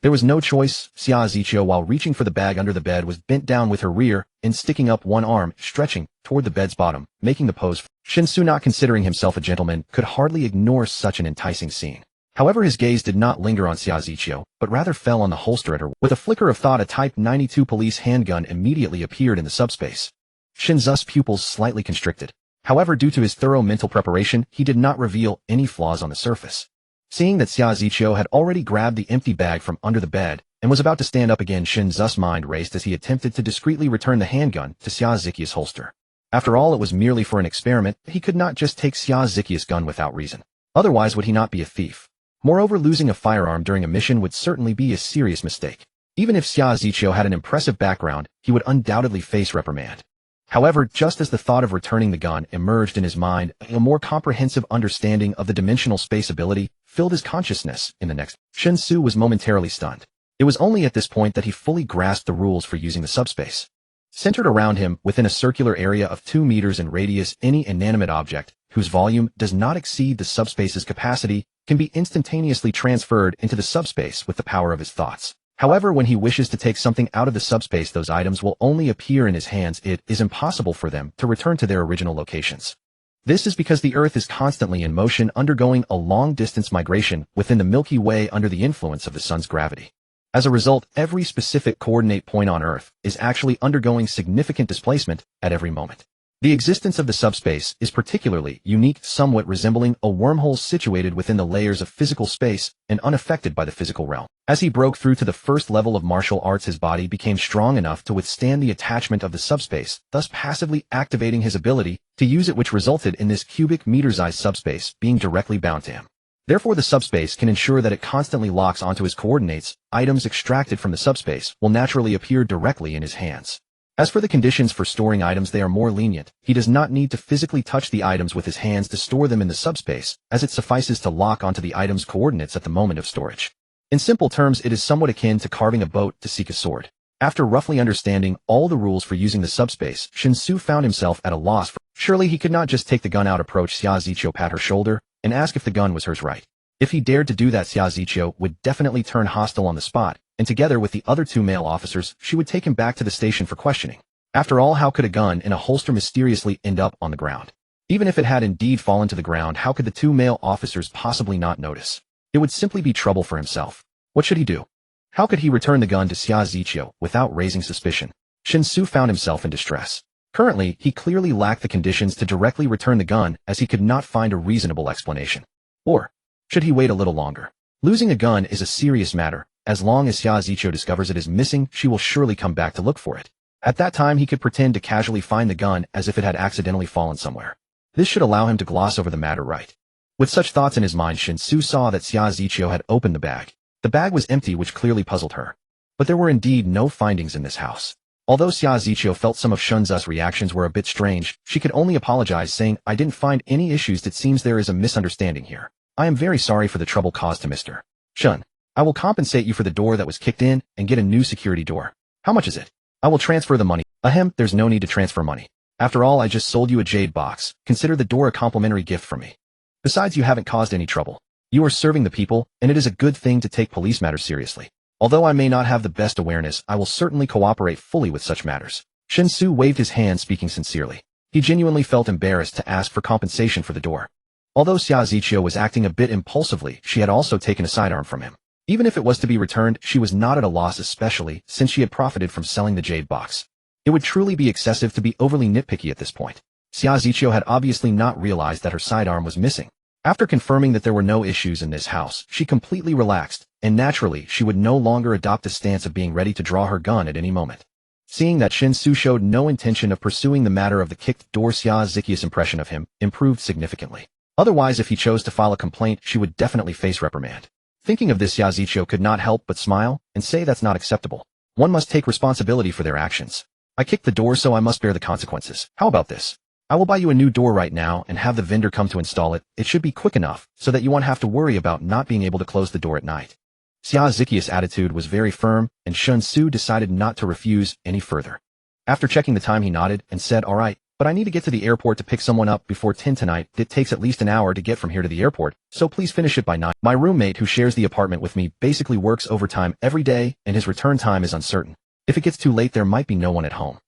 There was no choice. Xia Ziqiu, while reaching for the bag under the bed, was bent down with her rear and sticking up one arm, stretching toward the bed's bottom, making the pose. Shen Xu, not considering himself a gentleman, could hardly ignore such an enticing scene. However, his gaze did not linger on Xia Ziqiu, but rather fell on the holster at her. With a flicker of thought, a Type 92 police handgun immediately appeared in the subspace. Shen Xu's pupils slightly constricted. However, due to his thorough mental preparation, he did not reveal any flaws on the surface. Seeing that Xia Ziqiu had already grabbed the empty bag from under the bed and was about to stand up again, Shen Xu's mind raced as he attempted to discreetly return the handgun to Xia Ziqiu's holster. After all, it was merely for an experiment. He could not just take Xia Ziqiu's gun without reason. Otherwise, would he not be a thief? Moreover, losing a firearm during a mission would certainly be a serious mistake. Even if Xia Ziqiu had an impressive background, he would undoubtedly face reprimand. However, just as the thought of returning the gun emerged in his mind, a more comprehensive understanding of the dimensional space ability filled his consciousness. In the next, Shen Xu was momentarily stunned. It was only at this point that he fully grasped the rules for using the subspace. Centered around him, within a circular area of 2 meters in radius, any inanimate object, whose volume does not exceed the subspace's capacity, can be instantaneously transferred into the subspace with the power of his thoughts. However, when he wishes to take something out of the subspace, those items will only appear in his hands. It is impossible for them to return to their original locations. This is because the Earth is constantly in motion, undergoing a long-distance migration within the Milky Way under the influence of the Sun's gravity. As a result, every specific coordinate point on Earth is actually undergoing significant displacement at every moment. The existence of the subspace is particularly unique, somewhat resembling a wormhole situated within the layers of physical space and unaffected by the physical realm. As he broke through to the first level of martial arts, his body became strong enough to withstand the attachment of the subspace, thus passively activating his ability to use it, which resulted in this cubic meter-sized subspace being directly bound to him. Therefore, the subspace can ensure that it constantly locks onto his coordinates. Items extracted from the subspace will naturally appear directly in his hands. As for the conditions for storing items, they are more lenient. He does not need to physically touch the items with his hands to store them in the subspace, as it suffices to lock onto the item's coordinates at the moment of storage. In simple terms, it is somewhat akin to carving a boat to seek a sword. After roughly understanding all the rules for using the subspace, Shen Xu found himself at a loss. Surely he could not just take the gun out, approach Xia Ziqiu, pat her shoulder, and ask if the gun was hers, right? If he dared to do that, Xia Ziqiu would definitely turn hostile on the spot, and together with the other 2 male officers, she would take him back to the station for questioning. After all, how could a gun in a holster mysteriously end up on the ground? Even if it had indeed fallen to the ground, how could the 2 male officers possibly not notice? It would simply be trouble for himself. What should he do? How could he return the gun to Xia Ziqiu without raising suspicion? Shen Xu found himself in distress. Currently, he clearly lacked the conditions to directly return the gun, as he could not find a reasonable explanation. Or should he wait a little longer? Losing a gun is a serious matter. As long as Xia Ziqiu discovers it is missing, she will surely come back to look for it. At that time, he could pretend to casually find the gun as if it had accidentally fallen somewhere. This should allow him to gloss over the matter, right? With such thoughts in his mind, Shen Xu saw that Xia Ziqiu had opened the bag. The bag was empty, which clearly puzzled her. But there were indeed no findings in this house. Although Xia Ziqiu felt some of Shen Xu's reactions were a bit strange, she could only apologize, saying, "I didn't find any issues. It seems there is a misunderstanding here. I am very sorry for the trouble caused to Mr. Shen. I will compensate you for the door that was kicked in and get a new security door. How much is it? I will transfer the money." Ahem, there's no need to transfer money. After all, I just sold you a jade box. Consider the door a complimentary gift from me. Besides, you haven't caused any trouble. You are serving the people, and it is a good thing to take police matters seriously. Although I may not have the best awareness, I will certainly cooperate fully with such matters. Shen Xu waved his hand, speaking sincerely. He genuinely felt embarrassed to ask for compensation for the door. Although Xia Ziqiu was acting a bit impulsively, she had also taken a sidearm from him. Even if it was to be returned, she was not at a loss, especially since she had profited from selling the jade box. It would truly be excessive to be overly nitpicky at this point. Xia Ziqiu had obviously not realized that her sidearm was missing. After confirming that there were no issues in this house, she completely relaxed, and naturally she would no longer adopt a stance of being ready to draw her gun at any moment. Seeing that Shen Xu showed no intention of pursuing the matter of the kicked door, Xia Ziqiu's impression of him improved significantly. Otherwise, if he chose to file a complaint, she would definitely face reprimand. Thinking of this, Xia Ziqiu could not help but smile and say, "That's not acceptable. One must take responsibility for their actions. I kicked the door, so I must bear the consequences. How about this? I will buy you a new door right now and have the vendor come to install it. It should be quick enough so that you won't have to worry about not being able to close the door at night." Xia Ziqiu's attitude was very firm, and Shen Xu decided not to refuse any further. After checking the time, he nodded and said, "All right, but I need to get to the airport to pick someone up before 10 tonight. It takes at least an hour to get from here to the airport, so please finish it by 9. My roommate who shares the apartment with me basically works overtime every day and his return time is uncertain. If it gets too late there might be no one at home.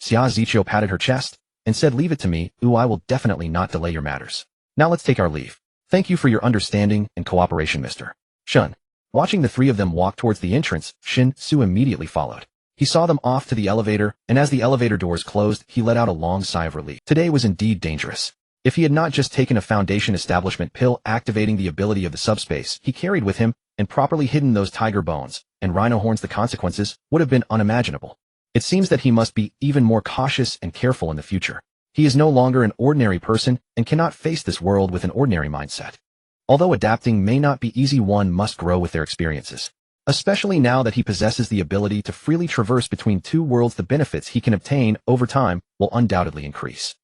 Xia Ziqiu patted her chest and said, leave it to me. I will definitely not delay your matters. Now let's take our leave. Thank you for your understanding and cooperation, Mr. Shen. Watching the three of them walk towards the entrance, Shen Xu immediately followed. He saw them off to the elevator, and as the elevator doors closed, he let out a long sigh of relief. Today was indeed dangerous. If he had not just taken a Foundation establishment pill activating the ability of the subspace he carried with him and properly hidden those tiger bones and rhino horns, the consequences would have been unimaginable. It seems that he must be even more cautious and careful in the future. He is no longer an ordinary person and cannot face this world with an ordinary mindset. Although adapting may not be easy, one must grow with their experiences. Especially now that he possesses the ability to freely traverse between two worlds, the benefits he can obtain over time will undoubtedly increase.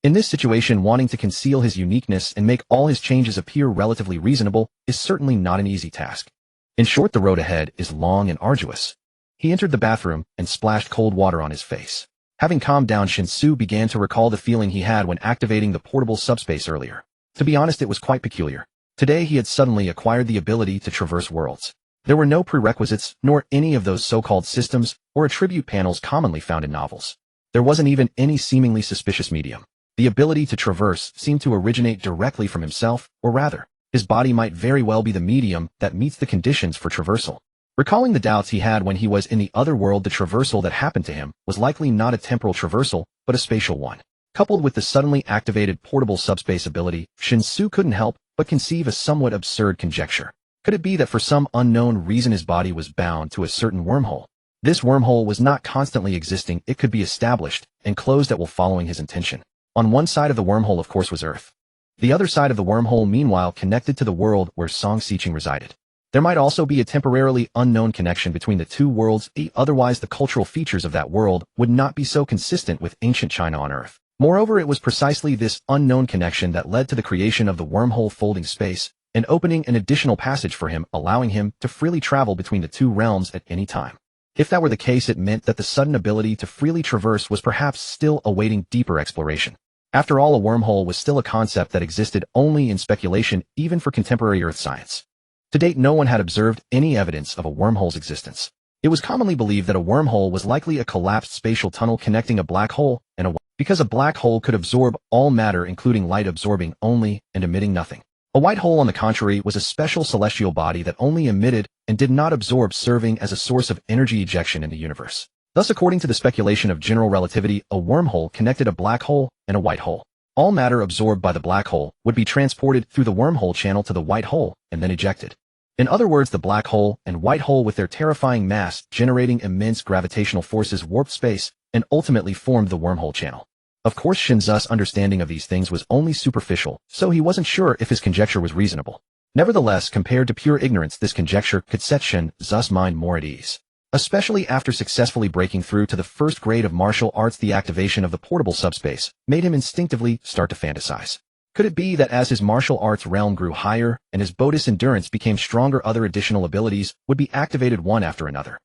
In this situation, wanting to conceal his uniqueness and make all his changes appear relatively reasonable is certainly not an easy task. In short, the road ahead is long and arduous. He entered the bathroom and splashed cold water on his face. Having calmed down, Shen Xu began to recall the feeling he had when activating the portable subspace earlier. To be honest, it was quite peculiar. Today he had suddenly acquired the ability to traverse worlds. There were no prerequisites, nor any of those so-called systems or attribute panels commonly found in novels. There wasn't even any seemingly suspicious medium. The ability to traverse seemed to originate directly from himself, or rather, his body might very well be the medium that meets the conditions for traversal. Recalling the doubts he had when he was in the other world, the traversal that happened to him was likely not a temporal traversal, but a spatial one. Coupled with the suddenly activated portable subspace ability, Shen Xu couldn't help but conceive a somewhat absurd conjecture. Could it be that for some unknown reason his body was bound to a certain wormhole? This wormhole was not constantly existing, it could be established and closed at will following his intention. On one side of the wormhole, of course, was Earth. The other side of the wormhole, meanwhile, connected to the world where Song Xiqing resided. There might also be a temporarily unknown connection between the two worlds, otherwise the cultural features of that world would not be so consistent with ancient China on Earth. Moreover, it was precisely this unknown connection that led to the creation of the wormhole folding space and opening an additional passage for him, allowing him to freely travel between the two realms at any time. If that were the case, it meant that the sudden ability to freely traverse was perhaps still awaiting deeper exploration. After all, a wormhole was still a concept that existed only in speculation, even for contemporary Earth science. To date, no one had observed any evidence of a wormhole's existence. It was commonly believed that a wormhole was likely a collapsed spatial tunnel connecting a black hole and a because a black hole could absorb all matter, including light, absorbing only and emitting nothing. A white hole, on the contrary, was a special celestial body that only emitted and did not absorb, serving as a source of energy ejection in the universe. Thus, according to the speculation of general relativity, a wormhole connected a black hole and a white hole. All matter absorbed by the black hole would be transported through the wormhole channel to the white hole and then ejected. In other words, the black hole and white hole, with their terrifying mass generating immense gravitational forces, warped space and ultimately formed the wormhole channel. Of course, Shen Xu's understanding of these things was only superficial, so he wasn't sure if his conjecture was reasonable. Nevertheless, compared to pure ignorance, this conjecture could set Shen Xu's mind more at ease. Especially after successfully breaking through to the first grade of martial arts, the activation of the portable subspace made him instinctively start to fantasize. Could it be that as his martial arts realm grew higher and his Buddhist endurance became stronger, other additional abilities would be activated one after another?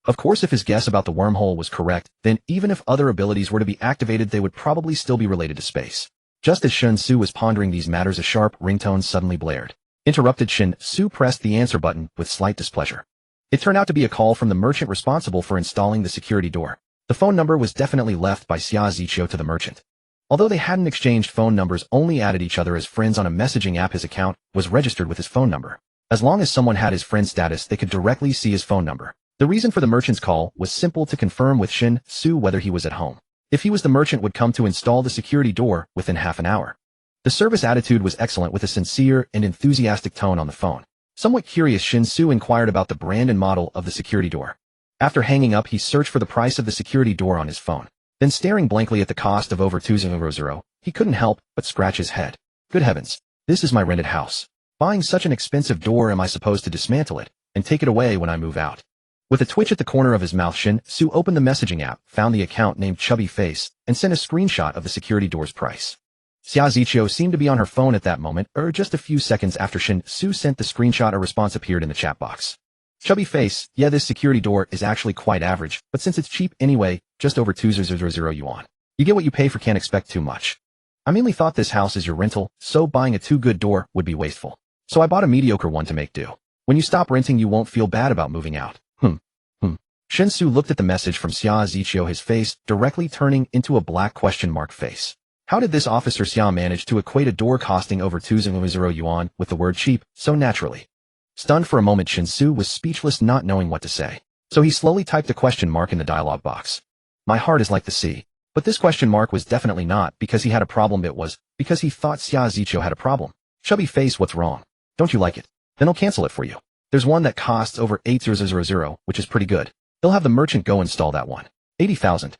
Of course, if his guess about the wormhole was correct, then even if other abilities were to be activated, they would probably still be related to space. Just as Shen Xu was pondering these matters, a sharp ringtone suddenly blared. Interrupted, Shen Xu pressed the answer button with slight displeasure. It turned out to be a call from the merchant responsible for installing the security door. The phone number was definitely left by Xia Ziqiu to the merchant. Although they hadn't exchanged phone numbers, only added each other as friends on a messaging app, his account was registered with his phone number. As long as someone had his friend status, they could directly see his phone number. The reason for the merchant's call was simple: to confirm with Shen Xu whether he was at home. If he was, the merchant would come to install the security door within half an hour. The service attitude was excellent, with a sincere and enthusiastic tone on the phone. Somewhat curious, Shen Xu inquired about the brand and model of the security door. After hanging up, he searched for the price of the security door on his phone. Then, staring blankly at the cost of over 200, he couldn't help but scratch his head. Good heavens, this is my rented house. Buying such an expensive door, am I supposed to dismantle it and take it away when I move out? With a twitch at the corner of his mouth, Shen Xu opened the messaging app, found the account named Chubby Face, and sent a screenshot of the security door's price. Xia Ziqiu seemed to be on her phone at that moment, or just a few seconds after Shen Xu sent the screenshot, a response appeared in the chat box. Chubby Face: yeah, this security door is actually quite average, but since it's cheap anyway, just over 200 yuan. You get what you pay for, can't expect too much. I mainly thought this house is your rental, so buying a too-good door would be wasteful. So I bought a mediocre one to make do. When you stop renting, you won't feel bad about moving out. Shen Xu looked at the message from Xia Ziqiu, his face directly turning into a black question mark face. How did this officer Xia manage to equate a door costing over 2,000 yuan with the word cheap so naturally? Stunned for a moment, Shen Xu was speechless, not knowing what to say. So he slowly typed a question mark in the dialog box. My heart is like the sea. But this question mark was definitely not because he had a problem, it was because he thought Xia Ziqiu had a problem. Chubby face, what's wrong? Don't you like it? Then I'll cancel it for you. There's one that costs over 8,000, which is pretty good. He'll have the merchant go install that one. 80,000.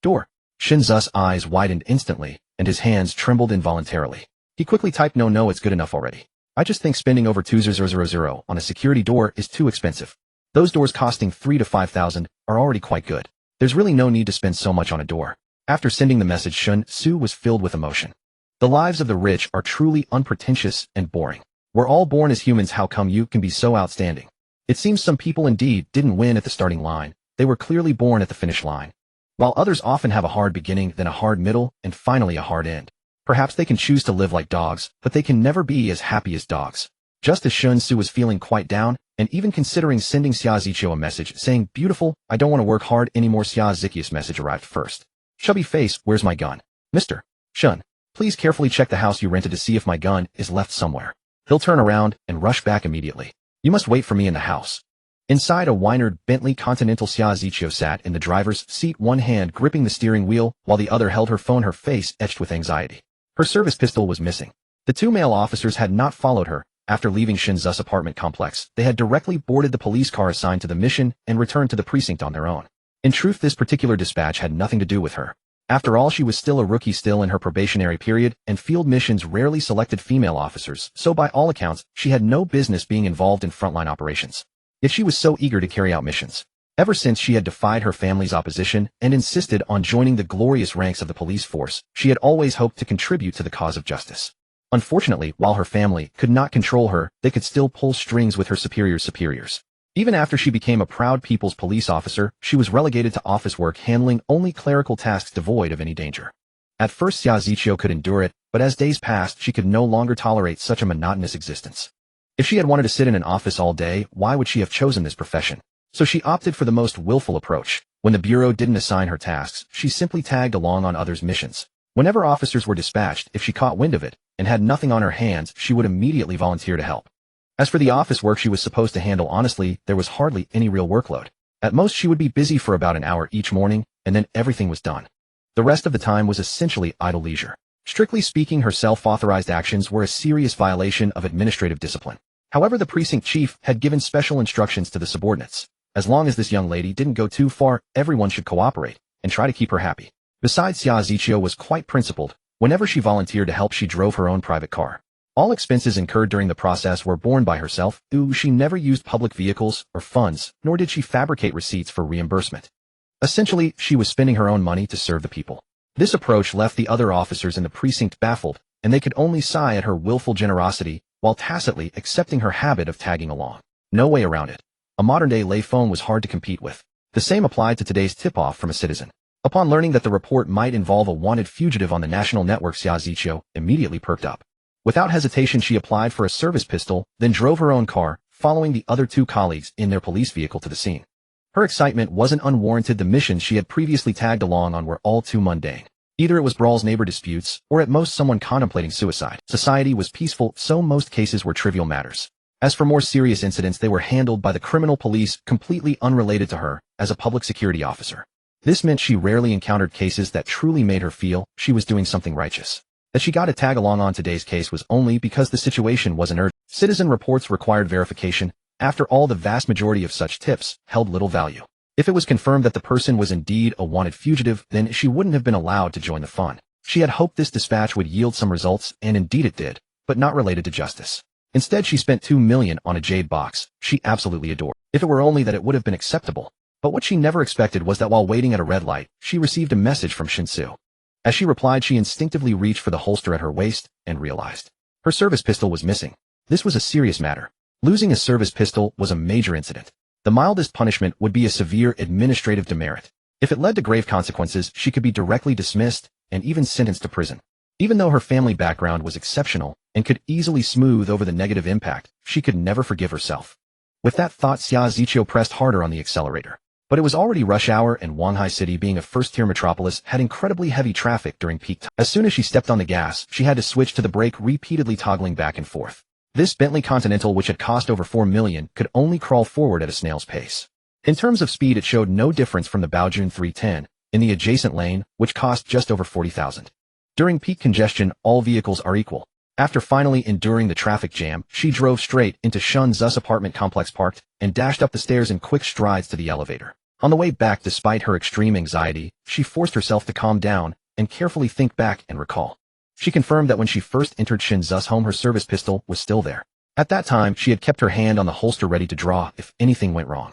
Door. Shen Xu's eyes widened instantly, and his hands trembled involuntarily. He quickly typed, no, it's good enough already. I just think spending over 2,000 on a security door is too expensive. Those doors costing 3,000 to 5,000 are already quite good. There's really no need to spend so much on a door. After sending the message, Shen Xu was filled with emotion. The lives of the rich are truly unpretentious and boring. We're all born as humans, how come you can be so outstanding? It seems some people indeed didn't win at the starting line, they were clearly born at the finish line. While others often have a hard beginning, then a hard middle, and finally a hard end. Perhaps they can choose to live like dogs, but they can never be as happy as dogs. Just as Shen Xu was feeling quite down, and even considering sending Xia Ziqiu a message saying, beautiful, I don't want to work hard anymore, Xia Ziqiu's message arrived first. Chubby face, where's my gun? Mr. Shen, please carefully check the house you rented to see if my gun is left somewhere. He'll turn around and rush back immediately. You must wait for me in the house. Inside a Weinert Bentley Continental, Xia Ziqiu sat in the driver's seat, one hand gripping the steering wheel, while the other held her phone, her face etched with anxiety. Her service pistol was missing. The two male officers had not followed her. After leaving Shen Xu's apartment complex, they had directly boarded the police car assigned to the mission and returned to the precinct on their own. In truth, this particular dispatch had nothing to do with her. After all, she was still a rookie, still in her probationary period, and field missions rarely selected female officers, so by all accounts, she had no business being involved in frontline operations. Yet she was so eager to carry out missions. Ever since she had defied her family's opposition and insisted on joining the glorious ranks of the police force, she had always hoped to contribute to the cause of justice. Unfortunately, while her family could not control her, they could still pull strings with her superiors. Even after she became a proud people's police officer, she was relegated to office work, handling only clerical tasks devoid of any danger. At first, Xia Ziqiu could endure it, but as days passed, she could no longer tolerate such a monotonous existence. If she had wanted to sit in an office all day, why would she have chosen this profession? So she opted for the most willful approach. When the bureau didn't assign her tasks, she simply tagged along on others' missions. Whenever officers were dispatched, if she caught wind of it and had nothing on her hands, she would immediately volunteer to help. As for the office work she was supposed to handle, honestly, there was hardly any real workload. At most, she would be busy for about an hour each morning, and then everything was done. The rest of the time was essentially idle leisure. Strictly speaking, her self-authorized actions were a serious violation of administrative discipline. However, the precinct chief had given special instructions to the subordinates. As long as this young lady didn't go too far, everyone should cooperate and try to keep her happy. Besides, Xia Ziqiu was quite principled. Whenever she volunteered to help, she drove her own private car. All expenses incurred during the process were borne by herself. She never used public vehicles or funds, nor did she fabricate receipts for reimbursement. Essentially, she was spending her own money to serve the people. This approach left the other officers in the precinct baffled, and they could only sigh at her willful generosity while tacitly accepting her habit of tagging along. No way around it. A modern-day lay phone was hard to compete with. The same applied to today's tip-off from a citizen. Upon learning that the report might involve a wanted fugitive on the national network, Xia Ziqiu immediately perked up. Without hesitation, she applied for a service pistol, then drove her own car, following the other two colleagues in their police vehicle to the scene. Her excitement wasn't unwarranted. The missions she had previously tagged along on were all too mundane. Either it was brawls, neighbor disputes, or at most someone contemplating suicide. Society was peaceful, so most cases were trivial matters. As for more serious incidents, they were handled by the criminal police, completely unrelated to her as a public security officer. This meant she rarely encountered cases that truly made her feel she was doing something righteous. That she got a tag along on today's case was only because the situation wasn't urgent. Citizen reports required verification. After all, the vast majority of such tips held little value. If it was confirmed that the person was indeed a wanted fugitive, then she wouldn't have been allowed to join the fun. She had hoped this dispatch would yield some results, and indeed it did, but not related to justice. Instead, she spent 2 million on a jade box she absolutely adored. If it were only that, it would have been acceptable. But what she never expected was that while waiting at a red light, she received a message from Shen Xu. As she replied, she instinctively reached for the holster at her waist and realized her service pistol was missing. This was a serious matter. Losing a service pistol was a major incident. The mildest punishment would be a severe administrative demerit. If it led to grave consequences, she could be directly dismissed and even sentenced to prison. Even though her family background was exceptional and could easily smooth over the negative impact, she could never forgive herself. With that thought, Xia Ziqiu pressed harder on the accelerator. But it was already rush hour, and Wanhai City, being a first-tier metropolis, had incredibly heavy traffic during peak time. As soon as she stepped on the gas, she had to switch to the brake, repeatedly toggling back and forth. This Bentley Continental, which had cost over 4 million, could only crawl forward at a snail's pace. In terms of speed, it showed no difference from the Baojun 310 in the adjacent lane, which cost just over 40,000. During peak congestion, all vehicles are equal. After finally enduring the traffic jam, she drove straight into Shen Xu's apartment complex, parked, and dashed up the stairs in quick strides to the elevator. On the way back, despite her extreme anxiety, she forced herself to calm down and carefully think back and recall. She confirmed that when she first entered Shen Xu's home, her service pistol was still there. At that time, she had kept her hand on the holster ready to draw if anything went wrong.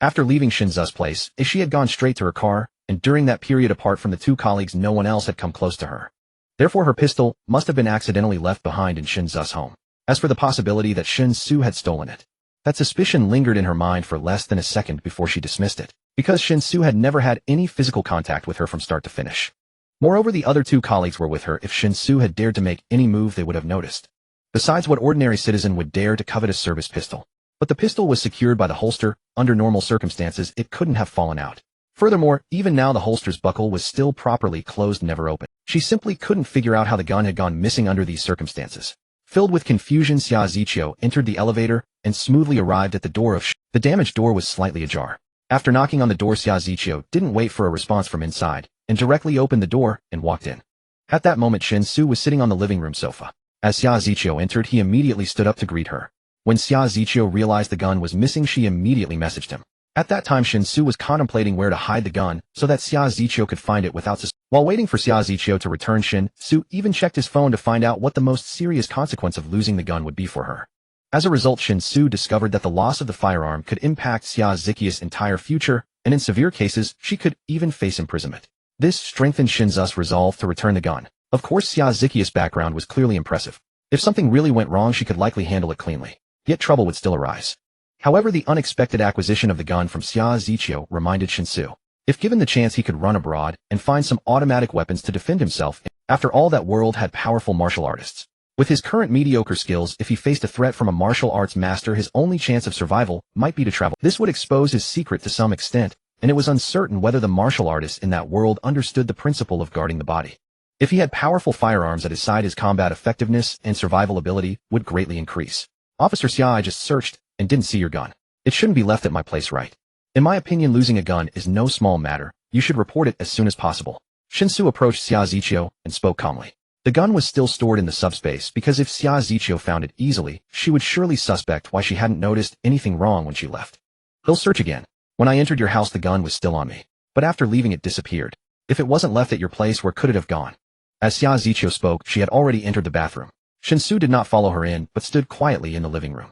After leaving Shen Xu's place, she had gone straight to her car, and during that period, apart from the two colleagues, no one else had come close to her. Therefore, her pistol must have been accidentally left behind in Shen Xu's home. As for the possibility that Shen Xu had stolen it, that suspicion lingered in her mind for less than a second before she dismissed it, because Shen Xu had never had any physical contact with her from start to finish. Moreover, the other two colleagues were with her. If Shen Xu had dared to make any move, they would have noticed. Besides, what ordinary citizen would dare to covet a service pistol? But the pistol was secured by the holster. Under normal circumstances, it couldn't have fallen out. Furthermore, even now the holster's buckle was still properly closed, never open. She simply couldn't figure out how the gun had gone missing under these circumstances. Filled with confusion, Xia Ziqiu entered the elevator and smoothly arrived at the door of The damaged door was slightly ajar. After knocking on the door, Xia Ziqiu didn't wait for a response from inside and directly opened the door and walked in. At that moment, Shen Xu was sitting on the living room sofa. As Xia Ziqiu entered, he immediately stood up to greet her. When Xia Ziqiu realized the gun was missing, she immediately messaged him. At that time, Shen Xu was contemplating where to hide the gun so that Xia Ziqiu could find it without suspicion. While waiting for Xia Ziqiu to return, Shen Xu even checked his phone to find out what the most serious consequence of losing the gun would be for her. As a result, Shen Xu discovered that the loss of the firearm could impact Xia Ziqiu's entire future, and in severe cases, she could even face imprisonment. This strengthened Shen Xu's resolve to return the gun. Of course, Xia Ziqiu's background was clearly impressive. If something really went wrong, she could likely handle it cleanly. Yet trouble would still arise. However, the unexpected acquisition of the gun from Xia Ziqiu reminded Shen Xu. If given the chance, he could run abroad and find some automatic weapons to defend himself. After all, that world had powerful martial artists. With his current mediocre skills, if he faced a threat from a martial arts master, his only chance of survival might be to travel. This would expose his secret to some extent, and it was uncertain whether the martial artists in that world understood the principle of guarding the body. If he had powerful firearms at his side, his combat effectiveness and survival ability would greatly increase. Officer Xia, I just searched and didn't see your gun. It shouldn't be left at my place, right? In my opinion, losing a gun is no small matter. You should report it as soon as possible. Shen Xu approached Xia Ziqiu and spoke calmly. The gun was still stored in the subspace because if Xia Ziqiu found it easily, she would surely suspect why she hadn't noticed anything wrong when she left. He'll search again. When I entered your house, the gun was still on me. But after leaving, it disappeared. If it wasn't left at your place, where could it have gone? As Xia Ziqiu spoke, she had already entered the bathroom. Shen Xu did not follow her in, but stood quietly in the living room.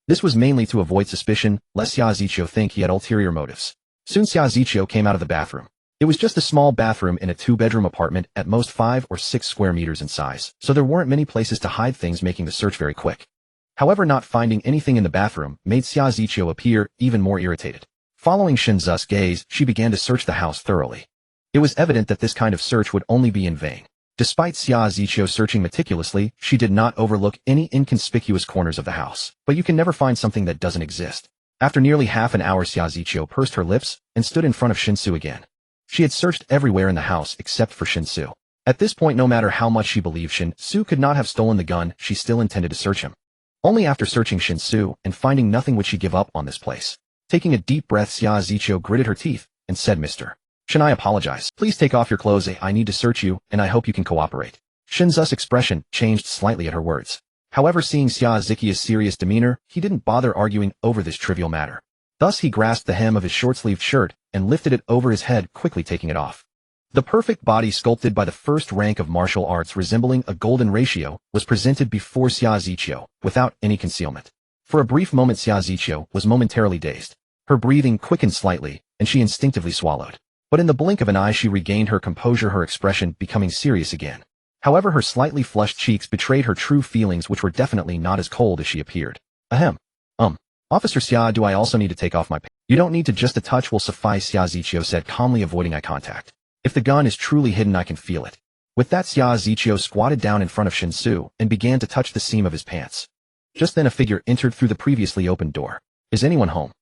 This was mainly to avoid suspicion, lest Xia Ziqiu think he had ulterior motives. Soon Xia Ziqiu came out of the bathroom. It was just a small bathroom in a 2-bedroom apartment, at most 5 or 6 square meters in size, so there weren't many places to hide things, making the search very quick. However, not finding anything in the bathroom made Xia Ziqiu appear even more irritated. Following Shen Xu's gaze, she began to search the house thoroughly. It was evident that this kind of search would only be in vain. Despite Xia Ziqiu searching meticulously, she did not overlook any inconspicuous corners of the house. But you can never find something that doesn't exist. After nearly half an hour, Xia Ziqiu pursed her lips and stood in front of Shen Xu again. She had searched everywhere in the house except for Shen Xu. At this point, no matter how much she believed Shen Xu could not have stolen the gun, she still intended to search him. Only after searching Shen Xu and finding nothing would she give up on this place. Taking a deep breath, Xia Ziqiu gritted her teeth and said, Mr. Shen, I apologize. Please take off your clothes. I need to search you, and I hope you can cooperate. Shen Xu's expression changed slightly at her words. However, seeing Xia Ziqiu's serious demeanor, he didn't bother arguing over this trivial matter. Thus, he grasped the hem of his short-sleeved shirt and lifted it over his head, quickly taking it off. The perfect body, sculpted by the first rank of martial arts, resembling a golden ratio, was presented before Xia Ziqiu, without any concealment. For a brief moment, Xia Ziqiu was momentarily dazed. Her breathing quickened slightly, and she instinctively swallowed. But in the blink of an eye, she regained her composure, her expression becoming serious again. However, her slightly flushed cheeks betrayed her true feelings, which were definitely not as cold as she appeared. Ahem. Officer Xia, do I also need to take off my pants? You don't need to, just a touch will suffice, Xia Ziqiu said, calmly avoiding eye contact. If the gun is truly hidden, I can feel it. With that, Xia Ziqiu squatted down in front of Shen Xu and began to touch the seam of his pants. Just then a figure entered through the previously opened door. Is anyone home?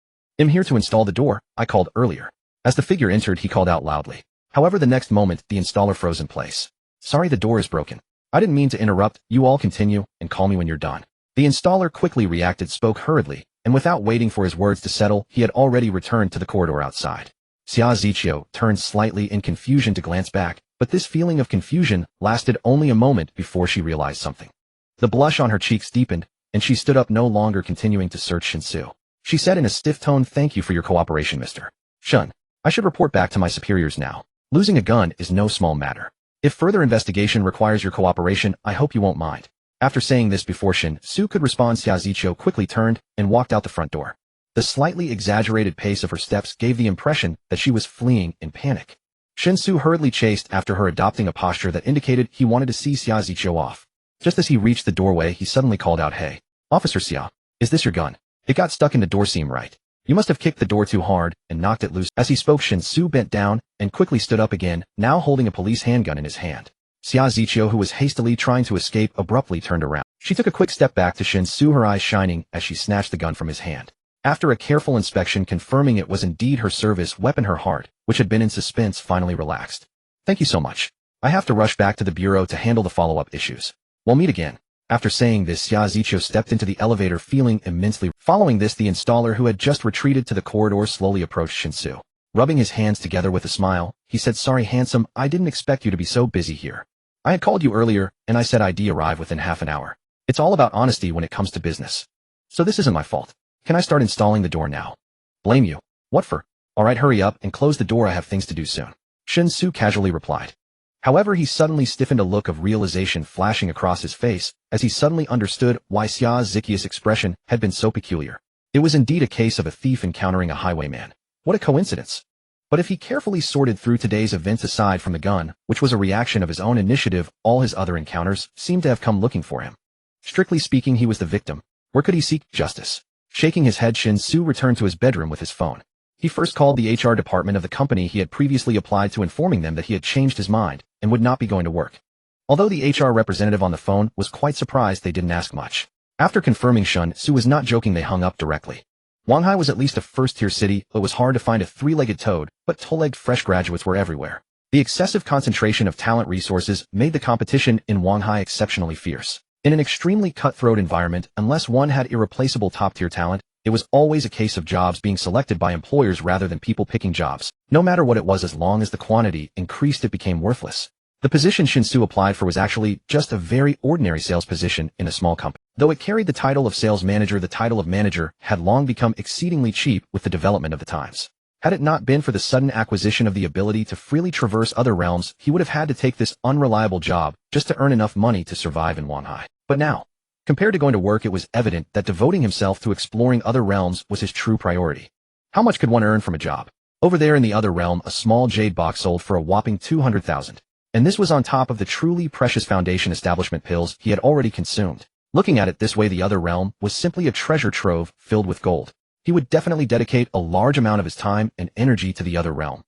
I'm here to install the door, I called earlier. As the figure entered, he called out loudly. However, the next moment, the installer froze in place. Sorry, the door is broken. I didn't mean to interrupt, you all continue, and call me when you're done. The installer quickly reacted, spoke hurriedly, and without waiting for his words to settle, he had already returned to the corridor outside. Xia Ziqiu turned slightly in confusion to glance back, but this feeling of confusion lasted only a moment before she realized something. The blush on her cheeks deepened, and she stood up, no longer continuing to search Shen Xu. She said in a stiff tone, thank you for your cooperation, Mr. Shen. I should report back to my superiors now. Losing a gun is no small matter. If further investigation requires your cooperation, I hope you won't mind. After saying this before Shen Xu could respond, Xia Ziqiu quickly turned and walked out the front door. The slightly exaggerated pace of her steps gave the impression that she was fleeing in panic. Shen Xu hurriedly chased after her, adopting a posture that indicated he wanted to see Xia Ziqiu off. Just as he reached the doorway, he suddenly called out, hey, Officer Xia, is this your gun? It got stuck in the door seam, right? You must have kicked the door too hard and knocked it loose. As he spoke, Shen Xu bent down and quickly stood up again, now holding a police handgun in his hand. Xia Ziqiu, who was hastily trying to escape, abruptly turned around. She took a quick step back to Shen Xu, her eyes shining as she snatched the gun from his hand. After a careful inspection confirming it was indeed her service weapon, her heart, which had been in suspense, finally relaxed. Thank you so much. I have to rush back to the bureau to handle the follow-up issues. We'll meet again. After saying this, Xia Ziqiu stepped into the elevator feeling immensely. Following this, the installer, who had just retreated to the corridor, slowly approached Shen Xu. Rubbing his hands together with a smile, he said, sorry, handsome, I didn't expect you to be so busy here. I had called you earlier, and I said I'd arrive within half an hour. It's all about honesty when it comes to business. So this isn't my fault. Can I start installing the door now? Blame you. What for? Alright, hurry up and close the door, I have things to do soon. Shen Xu casually replied. However, he suddenly stiffened, a look of realization flashing across his face, as he suddenly understood why Xia Ziqiu's expression had been so peculiar. It was indeed a case of a thief encountering a highwayman. What a coincidence. But if he carefully sorted through today's events, aside from the gun, which was a reaction of his own initiative, all his other encounters seemed to have come looking for him. Strictly speaking, he was the victim. Where could he seek justice? Shaking his head, Shen Xu returned to his bedroom with his phone. He first called the HR department of the company he had previously applied to, informing them that he had changed his mind and would not be going to work. Although the HR representative on the phone was quite surprised, they didn't ask much. After confirming Shen Xu was not joking, they hung up directly. Wanghai was at least a first-tier city. It was hard to find a three-legged toad, but two-legged fresh graduates were everywhere. The excessive concentration of talent resources made the competition in Wanghai exceptionally fierce. In an extremely cutthroat environment, unless one had irreplaceable top-tier talent, it was always a case of jobs being selected by employers rather than people picking jobs. No matter what it was, as long as the quantity increased, it became worthless. The position Shen Xu applied for was actually just a very ordinary sales position in a small company. Though it carried the title of sales manager, the title of manager had long become exceedingly cheap with the development of the times. Had it not been for the sudden acquisition of the ability to freely traverse other realms, he would have had to take this unreliable job just to earn enough money to survive in Wanhai. But now, compared to going to work, it was evident that devoting himself to exploring other realms was his true priority. How much could one earn from a job? Over there in the other realm, a small jade box sold for a whopping 200,000. And this was on top of the truly precious foundation establishment pills he had already consumed. Looking at it this way, the other realm was simply a treasure trove filled with gold. He would definitely dedicate a large amount of his time and energy to the other realm.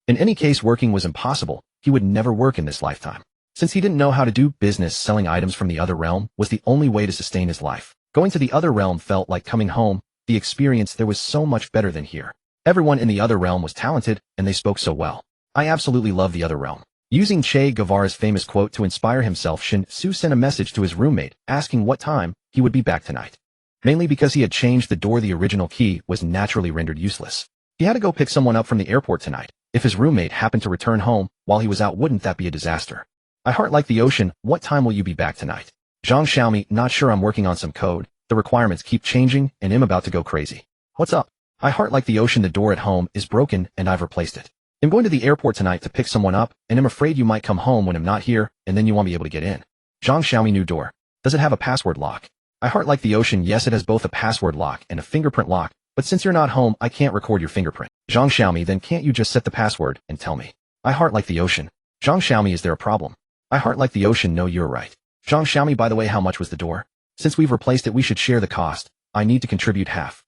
In any case, working was impossible. He would never work in this lifetime. Since he didn't know how to do business, selling items from the other realm was the only way to sustain his life. Going to the other realm felt like coming home. The experience there was so much better than here. Everyone in the other realm was talented, and they spoke so well. I absolutely love the other realm. Using Che Guevara's famous quote to inspire himself, Shen Xu sent a message to his roommate, asking what time he would be back tonight. Mainly because he had changed the door, the original key was naturally rendered useless. He had to go pick someone up from the airport tonight. If his roommate happened to return home while he was out, wouldn't that be a disaster? I heart like the ocean. What time will you be back tonight? Zhang Xiaomi, not sure, I'm working on some code. The requirements keep changing and I'm about to go crazy. What's up? I heart like the ocean. The door at home is broken and I've replaced it. I'm going to the airport tonight to pick someone up, and I'm afraid you might come home when I'm not here, and then you won't be able to get in. Zhang Xiaomi, new door. Does it have a password lock? I heart like the ocean. Yes, it has both a password lock and a fingerprint lock, but since you're not home, I can't record your fingerprint. Zhang Xiaomi, then can't you just set the password and tell me? I heart like the ocean. Zhang Xiaomi, is there a problem? I heart like the ocean. No, you're right. Zhang Xiaomi, by the way, how much was the door? Since we've replaced it, we should share the cost. I need to contribute half.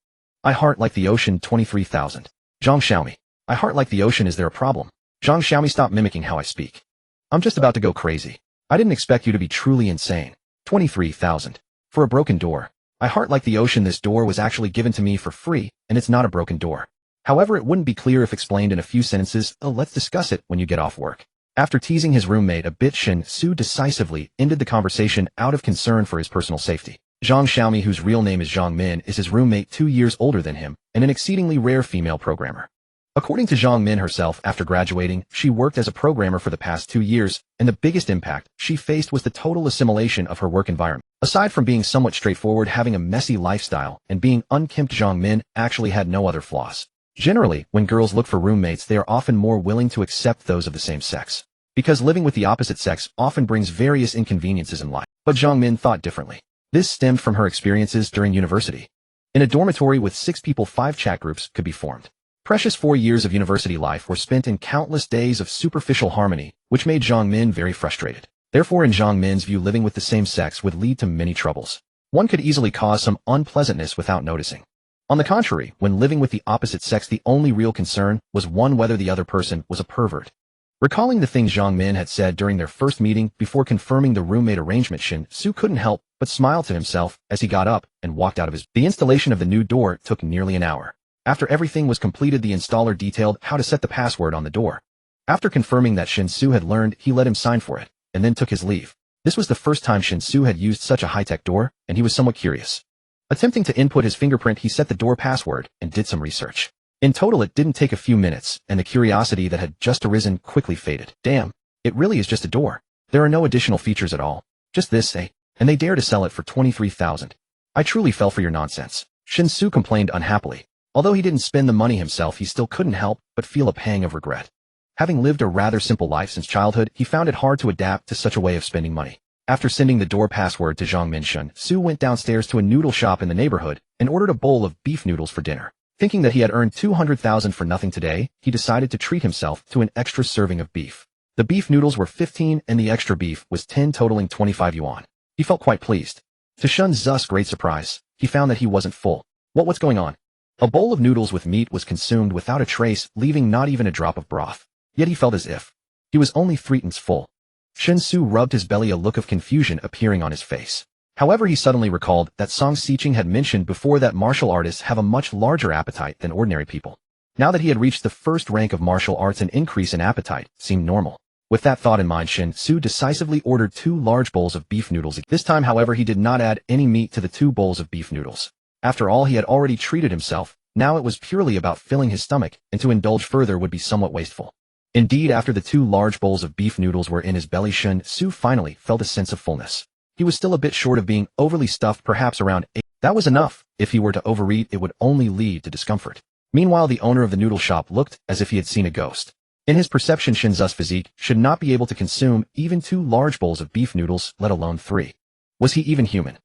I heart like the ocean 23,000. Zhang Xiaomi. I heart like the ocean. Is there a problem? Zhang Xiaomi, stop mimicking how I speak. I'm just about to go crazy. I didn't expect you to be truly insane. 23,000. For a broken door. I heart like the ocean. This door was actually given to me for free, and it's not a broken door. However, it wouldn't be clear if explained in a few sentences. Let's discuss it when you get off work. After teasing his roommate a bit, Shen Xu decisively ended the conversation out of concern for his personal safety. Zhang Xiaomi, whose real name is Zhang Min, is his roommate 2 years older than him, and an exceedingly rare female programmer. According to Zhang Min herself, after graduating, she worked as a programmer for the past 2 years, and the biggest impact she faced was the total assimilation of her work environment. Aside from being somewhat straightforward, having a messy lifestyle, and being unkempt, Zhang Min actually had no other flaws. Generally, when girls look for roommates, they are often more willing to accept those of the same sex, because living with the opposite sex often brings various inconveniences in life. But Zhang Min thought differently. This stemmed from her experiences during university. In a dormitory with 6 people, 5 chat groups could be formed. Precious 4 years of university life were spent in countless days of superficial harmony, which made Zhang Min very frustrated. Therefore, in Zhang Min's view, living with the same sex would lead to many troubles. One could easily cause some unpleasantness without noticing. On the contrary, when living with the opposite sex, the only real concern was whether the other person was a pervert. Recalling the things Zhang Min had said during their first meeting before confirming the roommate arrangement, Shen Xu couldn't help but smile to himself as he got up and walked out of his. The installation of the new door took nearly an hour. After everything was completed, the installer detailed how to set the password on the door. After confirming that Shen Xu had learned, he let him sign for it, and then took his leave. This was the first time Shen Xu had used such a high-tech door, and he was somewhat curious. Attempting to input his fingerprint, he set the door password and did some research. In total, it didn't take a few minutes, and the curiosity that had just arisen quickly faded. Damn, it really is just a door. There are no additional features at all. Just this, eh? And they dare to sell it for 23,000. I truly fell for your nonsense. Shen Xu complained unhappily. Although he didn't spend the money himself, he still couldn't help but feel a pang of regret. Having lived a rather simple life since childhood, he found it hard to adapt to such a way of spending money. After sending the door password to Zhang Min, Shen Xu went downstairs to a noodle shop in the neighborhood and ordered a bowl of beef noodles for dinner. Thinking that he had earned 200,000 for nothing today, he decided to treat himself to an extra serving of beef. The beef noodles were 15 and the extra beef was 10, totaling 25 yuan. He felt quite pleased. To Shen Xu's great surprise, he found that he wasn't full. What's going on? A bowl of noodles with meat was consumed without a trace, leaving not even a drop of broth. Yet he felt as if he was only 3/10 full. Shen Xu rubbed his belly, a look of confusion appearing on his face. However, he suddenly recalled that Song Xiqing had mentioned before that martial artists have a much larger appetite than ordinary people. Now that he had reached the first rank of martial arts, an increase in appetite seemed normal. With that thought in mind, Shen Xu decisively ordered 2 large bowls of beef noodles. This time, however, he did not add any meat to the 2 bowls of beef noodles. After all, he had already treated himself. Now it was purely about filling his stomach, and to indulge further would be somewhat wasteful. Indeed, after the 2 large bowls of beef noodles were in his belly, Shen Xu finally felt a sense of fullness. He was still a bit short of being overly stuffed, perhaps around 8. That was enough. If he were to overeat, it would only lead to discomfort. Meanwhile, the owner of the noodle shop looked as if he had seen a ghost. In his perception, Shen Xu's physique should not be able to consume even 2 large bowls of beef noodles, let alone 3. Was he even human?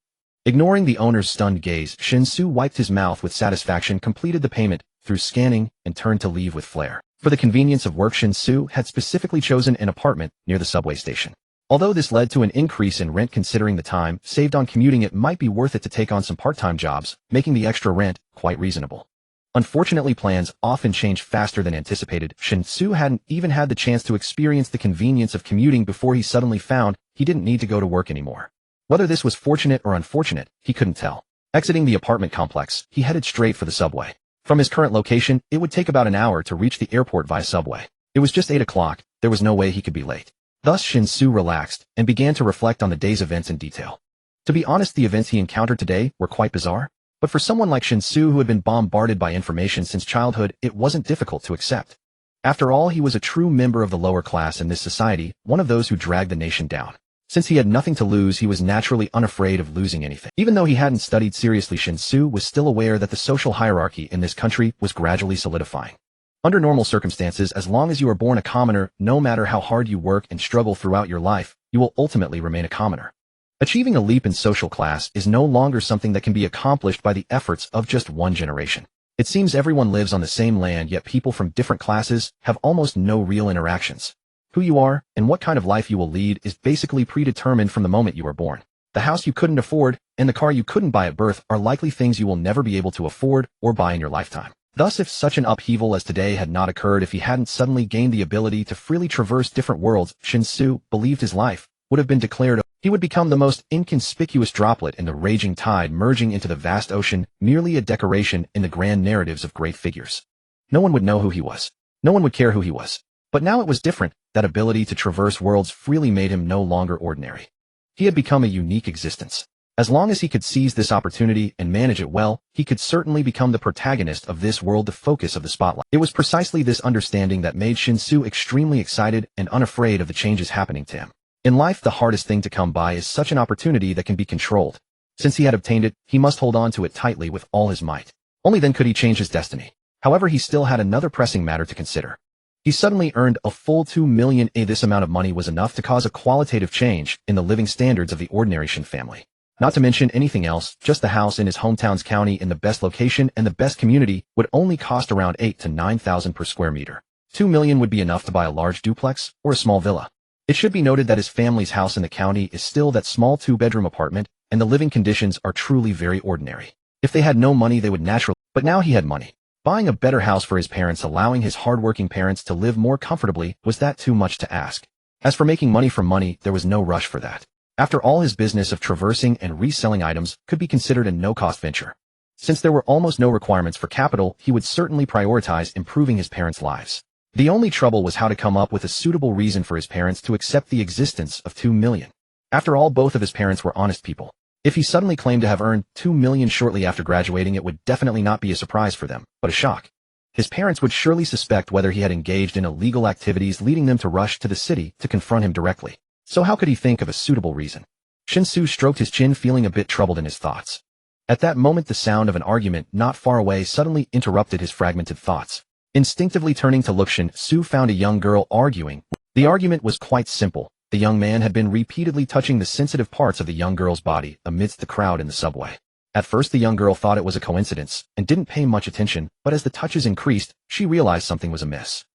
Ignoring the owner's stunned gaze, Shen Xu wiped his mouth with satisfaction, completed the payment through scanning, and turned to leave with flair. For the convenience of work, Shen Xu had specifically chosen an apartment near the subway station. Although this led to an increase in rent, considering the time saved on commuting, it might be worth it to take on some part-time jobs, making the extra rent quite reasonable. Unfortunately, plans often change faster than anticipated. Shen Xu hadn't even had the chance to experience the convenience of commuting before he suddenly found he didn't need to go to work anymore. Whether this was fortunate or unfortunate, he couldn't tell. Exiting the apartment complex, he headed straight for the subway. From his current location, it would take about an hour to reach the airport via subway. It was just 8 o'clock, there was no way he could be late. Thus, Shen Xu relaxed and began to reflect on the day's events in detail. To be honest, the events he encountered today were quite bizarre, but for someone like Shen Xu who had been bombarded by information since childhood, it wasn't difficult to accept. After all, he was a true member of the lower class in this society, one of those who dragged the nation down. Since he had nothing to lose, he was naturally unafraid of losing anything. Even though he hadn't studied seriously, Shen Xu was still aware that the social hierarchy in this country was gradually solidifying. Under normal circumstances, as long as you are born a commoner, no matter how hard you work and struggle throughout your life, you will ultimately remain a commoner. Achieving a leap in social class is no longer something that can be accomplished by the efforts of just one generation. It seems everyone lives on the same land, yet people from different classes have almost no real interactions. Who you are and what kind of life you will lead is basically predetermined from the moment you are born. The house you couldn't afford and the car you couldn't buy at birth are likely things you will never be able to afford or buy in your lifetime. Thus, if such an upheaval as today had not occurred, if he hadn't suddenly gained the ability to freely traverse different worlds, Shen Xu believed his life would have been declared. He would become the most inconspicuous droplet in the raging tide merging into the vast ocean, merely a decoration in the grand narratives of great figures. No one would know who he was. No one would care who he was. But now it was different. That ability to traverse worlds freely made him no longer ordinary. He had become a unique existence. As long as he could seize this opportunity and manage it well, he could certainly become the protagonist of this world, the focus of the spotlight. It was precisely this understanding that made Shen Xu extremely excited and unafraid of the changes happening to him. In life, the hardest thing to come by is such an opportunity that can be controlled. Since he had obtained it, he must hold on to it tightly with all his might. Only then could he change his destiny. However, he still had another pressing matter to consider. He suddenly earned a full 2 million. This amount of money was enough to cause a qualitative change in the living standards of the ordinary Shen family. Not to mention anything else, just the house in his hometown's county in the best location and the best community would only cost around 8,000 to 9,000 per square meter. 2 million would be enough to buy a large duplex or a small villa. It should be noted that his family's house in the county is still that small 2-bedroom apartment, and the living conditions are truly very ordinary. If they had no money, they would naturally, but now he had money. Buying a better house for his parents, allowing his hardworking parents to live more comfortably, was that too much to ask? As for making money from money, there was no rush for that. After all, his business of traversing and reselling items could be considered a no-cost venture. Since there were almost no requirements for capital, he would certainly prioritize improving his parents' lives. The only trouble was how to come up with a suitable reason for his parents to accept the existence of 2 million. After all, both of his parents were honest people. If he suddenly claimed to have earned 2 million shortly after graduating, it would definitely not be a surprise for them, but a shock. His parents would surely suspect whether he had engaged in illegal activities, leading them to rush to the city to confront him directly. So how could he think of a suitable reason? Shen Xu stroked his chin, feeling a bit troubled in his thoughts. At that moment, the sound of an argument not far away suddenly interrupted his fragmented thoughts. Instinctively turning to look, Shen Xu found a young girl arguing. The argument was quite simple. The young man had been repeatedly touching the sensitive parts of the young girl's body amidst the crowd in the subway. At first, the young girl thought it was a coincidence and didn't pay much attention, but as the touches increased, she realized something was amiss.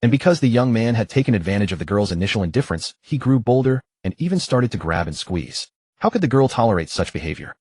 And because the young man had taken advantage of the girl's initial indifference, he grew bolder and even started to grab and squeeze. How could the girl tolerate such behavior?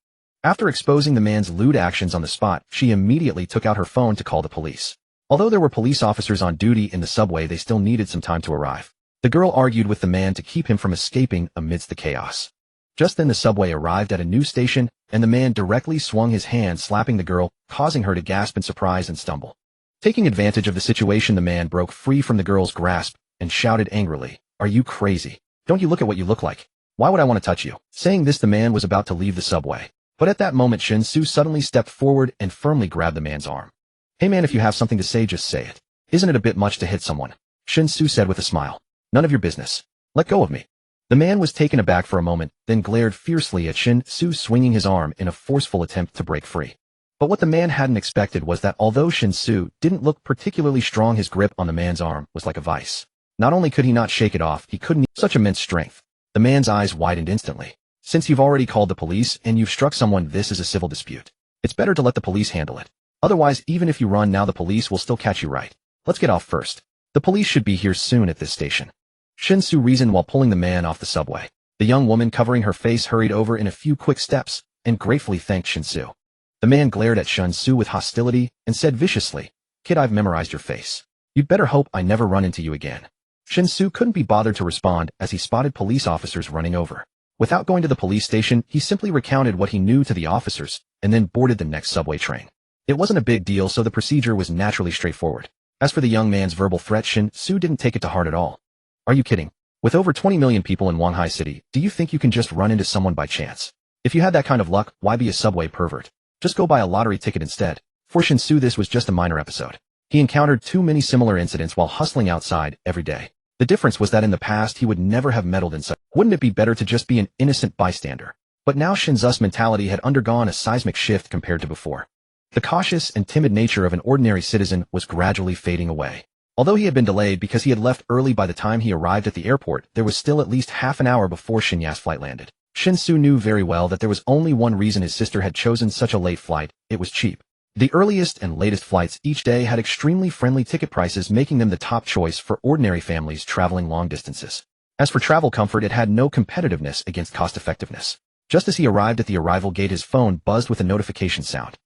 After exposing the man's lewd actions on the spot, she immediately took out her phone to call the police. Although there were police officers on duty in the subway, they still needed some time to arrive. The girl argued with the man to keep him from escaping amidst the chaos. Just then the subway arrived at a new station, and the man directly swung his hand, slapping the girl, causing her to gasp in surprise and stumble. Taking advantage of the situation, the man broke free from the girl's grasp and shouted angrily, "Are you crazy? Don't you look at what you look like? Why would I want to touch you?" Saying this, the man was about to leave the subway. But at that moment, Shen Xu suddenly stepped forward and firmly grabbed the man's arm. "Hey man, if you have something to say, just say it. Isn't it a bit much to hit someone?" Shen Xu said with a smile. "None of your business. Let go of me." The man was taken aback for a moment, then glared fiercely at Shen Xu, swinging his arm in a forceful attempt to break free. But what the man hadn't expected was that although Shen Xu didn't look particularly strong, his grip on the man's arm was like a vice. Not only could he not shake it off, he couldn't use such immense strength. The man's eyes widened instantly. "Since you've already called the police and you've struck someone, this is a civil dispute. It's better to let the police handle it. Otherwise, even if you run now, the police will still catch you, right? Let's get off first. The police should be here soon at this station." Shen Xu reasoned while pulling the man off the subway. The young woman, covering her face, hurried over in a few quick steps and gratefully thanked Shen Xu. The man glared at Shen Xu with hostility and said viciously, "Kid, I've memorized your face. You'd better hope I never run into you again." Shen Xu couldn't be bothered to respond as he spotted police officers running over. Without going to the police station, he simply recounted what he knew to the officers and then boarded the next subway train. It wasn't a big deal, so the procedure was naturally straightforward. As for the young man's verbal threat, Shen Xu didn't take it to heart at all. "Are you kidding? With over 20 million people in Wanghai City, do you think you can just run into someone by chance? If you had that kind of luck, why be a subway pervert? Just go buy a lottery ticket instead." For Shen Xu, this was just a minor episode. He encountered too many similar incidents while hustling outside every day. The difference was that in the past he would never have meddled in such. Wouldn't it be better to just be an innocent bystander? But now Shen Xu's mentality had undergone a seismic shift compared to before. The cautious and timid nature of an ordinary citizen was gradually fading away. Although he had been delayed because he had left early, by the time he arrived at the airport, there was still at least half an hour before Shen Ya's flight landed. Shen Xu knew very well that there was only one reason his sister had chosen such a late flight: it was cheap. The earliest and latest flights each day had extremely friendly ticket prices, making them the top choice for ordinary families traveling long distances. As for travel comfort, it had no competitiveness against cost-effectiveness. Just as he arrived at the arrival gate, his phone buzzed with a notification sound.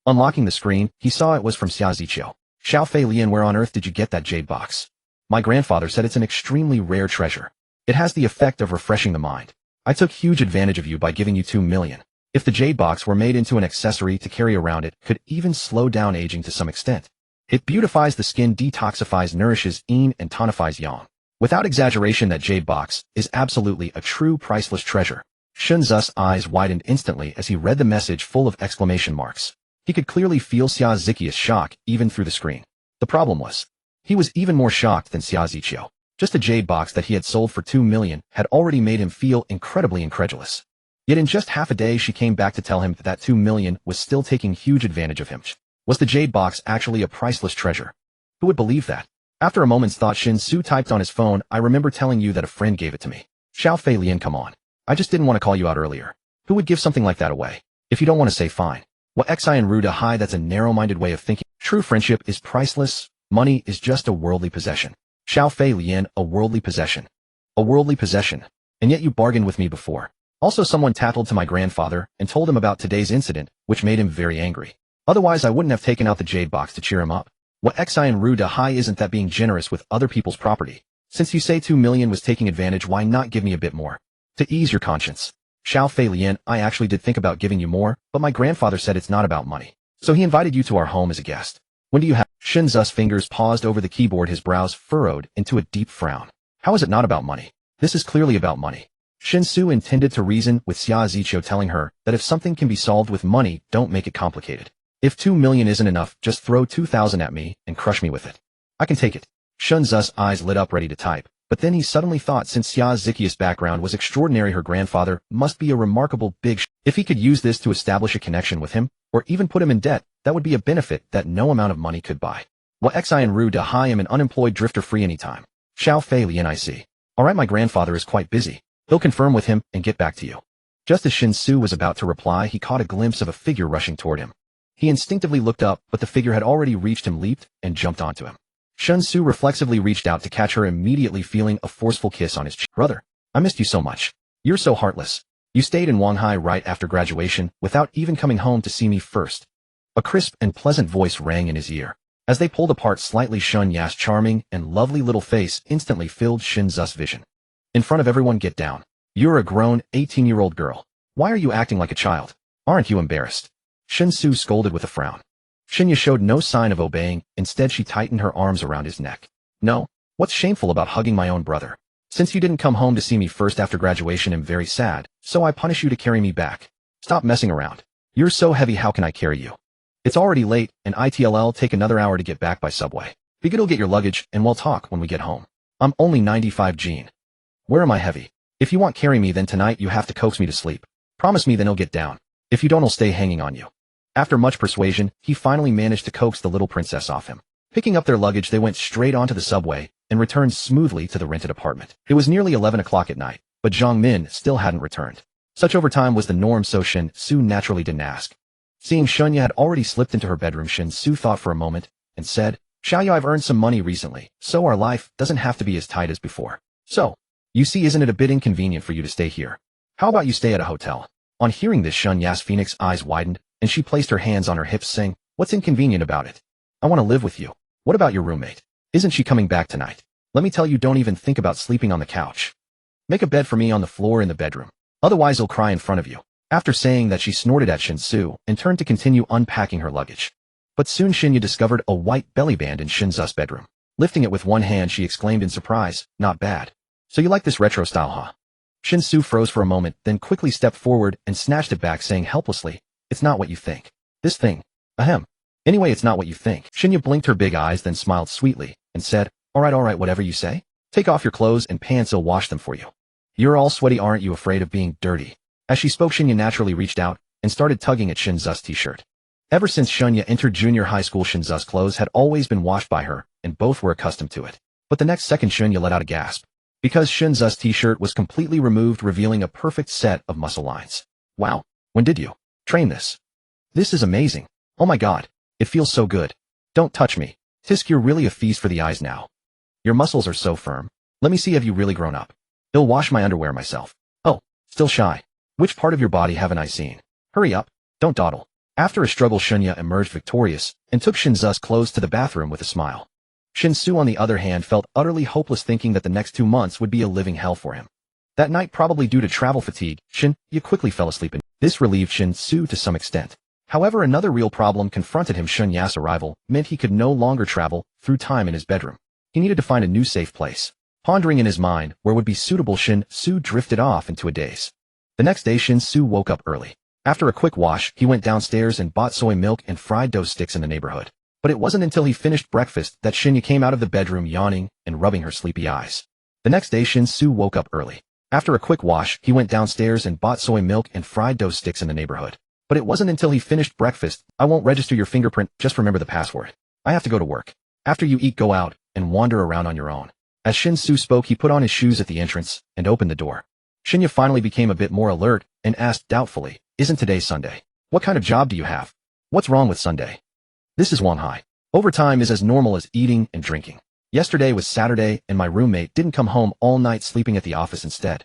Unlocking the screen, he saw it was from Xia Ziqiu. Xiao Fei Lian, where on earth did you get that jade box? My grandfather said it's an extremely rare treasure. It has the effect of refreshing the mind. I took huge advantage of you by giving you 2 million. If the jade box were made into an accessory to carry around, it could even slow down aging to some extent. It beautifies the skin, detoxifies, nourishes yin, and tonifies yang. Without exaggeration, that jade box is absolutely a true priceless treasure. Shen Xu's eyes widened instantly as he read the message full of exclamation marks. He could clearly feel Xia Ziqiu's shock even through the screen. The problem was, he was even more shocked than Xia Ziqiu. Just a jade box that he had sold for 2 million had already made him feel incredibly incredulous. Yet in just half a day she came back to tell him that 2 million was still taking huge advantage of him. Was the jade box actually a priceless treasure? Who would believe that? After a moment's thought, Shen Xu typed on his phone, I remember telling you that a friend gave it to me. Xiao Fei Lian, come on. I just didn't want to call you out earlier. Who would give something like that away? If you don't want to say fine. What Xi and Ruda Hai, that's a narrow-minded way of thinking. True friendship is priceless. Money is just a worldly possession. Xiao Fei Lian, a worldly possession. A worldly possession. And yet you bargained with me before. Also, someone tattled to my grandfather and told him about today's incident, which made him very angry. Otherwise, I wouldn't have taken out the jade box to cheer him up. What Xi and Ruda Hai, isn't that being generous with other people's property? Since you say 2 million was taking advantage, why not give me a bit more? To ease your conscience. Xiao Fei Lian, I actually did think about giving you more, but my grandfather said it's not about money. So he invited you to our home as a guest. When do you have? Shen Xu's fingers paused over the keyboard, his brows furrowed into a deep frown. How is it not about money? This is clearly about money. Shen Xu intended to reason with Xia Ziqiu, telling her that if something can be solved with money, don't make it complicated. If 2 million isn't enough, just throw 2,000 at me and crush me with it. I can take it. Shen Xu's eyes lit up, ready to type. But then he suddenly thought, since Xia Ziqiu's background was extraordinary, her grandfather must be a remarkable big If he could use this to establish a connection with him, or even put him in debt, that would be a benefit that no amount of money could buy. What Xi and Ruda Hai, am an unemployed drifter, free anytime. Xiao Fei Lian, I see. Alright, my grandfather is quite busy. He'll confirm with him and get back to you. Just as Shen Xu was about to reply, he caught a glimpse of a figure rushing toward him. He instinctively looked up, but the figure had already reached him, leaped, and jumped onto him. Shen Xu reflexively reached out to catch her, immediately feeling a forceful kiss on his cheek. Brother, I missed you so much. You're so heartless. You stayed in Wanghai right after graduation, without even coming home to see me first. A crisp and pleasant voice rang in his ear. As they pulled apart slightly, Shen Ya's charming and lovely little face instantly filled Shen Xu's vision. In front of everyone, get down. You're a grown, 18-year-old girl. Why are you acting like a child? Aren't you embarrassed? Shen Xu scolded with a frown. Shenya showed no sign of obeying, instead she tightened her arms around his neck. No, what's shameful about hugging my own brother? Since you didn't come home to see me first after graduation, I'm very sad, so I punish you to carry me back. Stop messing around. You're so heavy, how can I carry you? It's already late, and it'll take another hour to get back by subway. Be good, get your luggage, and we'll talk when we get home. I'm only 95 Gene. Where am I heavy? If you want carry me, then tonight you have to coax me to sleep. Promise me, then I'll get down. If you don't, I'll stay hanging on you. After much persuasion, he finally managed to coax the little princess off him. Picking up their luggage, they went straight onto the subway and returned smoothly to the rented apartment. It was nearly 11 o'clock at night, but Zhang Min still hadn't returned. Such overtime was the norm, so Shen Xu naturally didn't ask. Seeing Shenya had already slipped into her bedroom, Shen Xu thought for a moment and said, Xiaoyu, I've earned some money recently, so our life doesn't have to be as tight as before. So, you see, isn't it a bit inconvenient for you to stay here? How about you stay at a hotel? On hearing this, Shenya's phoenix eyes widened, and she placed her hands on her hips, saying, What's inconvenient about it? I want to live with you. What about your roommate? Isn't she coming back tonight? Let me tell you, don't even think about sleeping on the couch. Make a bed for me on the floor in the bedroom. Otherwise I'll cry in front of you. After saying that, she snorted at Shen Xu and turned to continue unpacking her luggage. But soon Shenya discovered a white belly band in Shen Xu's bedroom. Lifting it with one hand, she exclaimed in surprise, Not bad. So you like this retro style, huh? Shen Xu froze for a moment, then quickly stepped forward and snatched it back, saying helplessly, It's not what you think. This thing. Ahem. Anyway, it's not what you think. Shenya blinked her big eyes, then smiled sweetly and said, Alright, whatever you say. Take off your clothes and pants, I'll wash them for you. You're all sweaty, aren't you afraid of being dirty? As she spoke, Shenya naturally reached out and started tugging at Shen Xu's t-shirt. Ever since Shenya entered junior high school, Shen Xu's clothes had always been washed by her, and both were accustomed to it. But the next second, Shenya let out a gasp, because Shen Xu's t-shirt was completely removed, revealing a perfect set of muscle lines. Wow, when did you train this? This is amazing. Oh my god, it feels so good. Don't touch me. Tisk, you're really a feast for the eyes now. Your muscles are so firm. Let me see, have you really grown up? I'll wash my underwear myself. Oh, still shy. Which part of your body haven't I seen? Hurry up, don't dawdle. After a struggle, Shen emerged victorious and took Shen Xu's clothes to the bathroom with a smile. Shen Xu, on the other hand, felt utterly hopeless, thinking that the next 2 months would be a living hell for him. That night, probably due to travel fatigue, Shen quickly fell asleep, and this relieved Shen Xu to some extent. However, another real problem confronted him. Shen Ya's arrival meant he could no longer travel through time in his bedroom. He needed to find a new safe place. Pondering in his mind where would be suitable, Shen Xu drifted off into a daze. The next day, Shen Xu woke up early. After a quick wash, he went downstairs and bought soy milk and fried dough sticks in the neighborhood. But it wasn't until he finished breakfast that Shen came out of the bedroom yawning and rubbing her sleepy eyes. The next day, Shen Xu woke up early. After a quick wash, he went downstairs and bought soy milk and fried dough sticks in the neighborhood. But it wasn't until he finished breakfast. I won't register your fingerprint, just remember the password. I have to go to work. After you eat, go out and wander around on your own. As Shen Xu spoke, he put on his shoes at the entrance and opened the door. Shen finally became a bit more alert and asked doubtfully, "Isn't today Sunday? What kind of job do you have? What's wrong with Sunday?" "This is Wanhai. Overtime is as normal as eating and drinking. Yesterday was Saturday and my roommate didn't come home all night, sleeping at the office instead."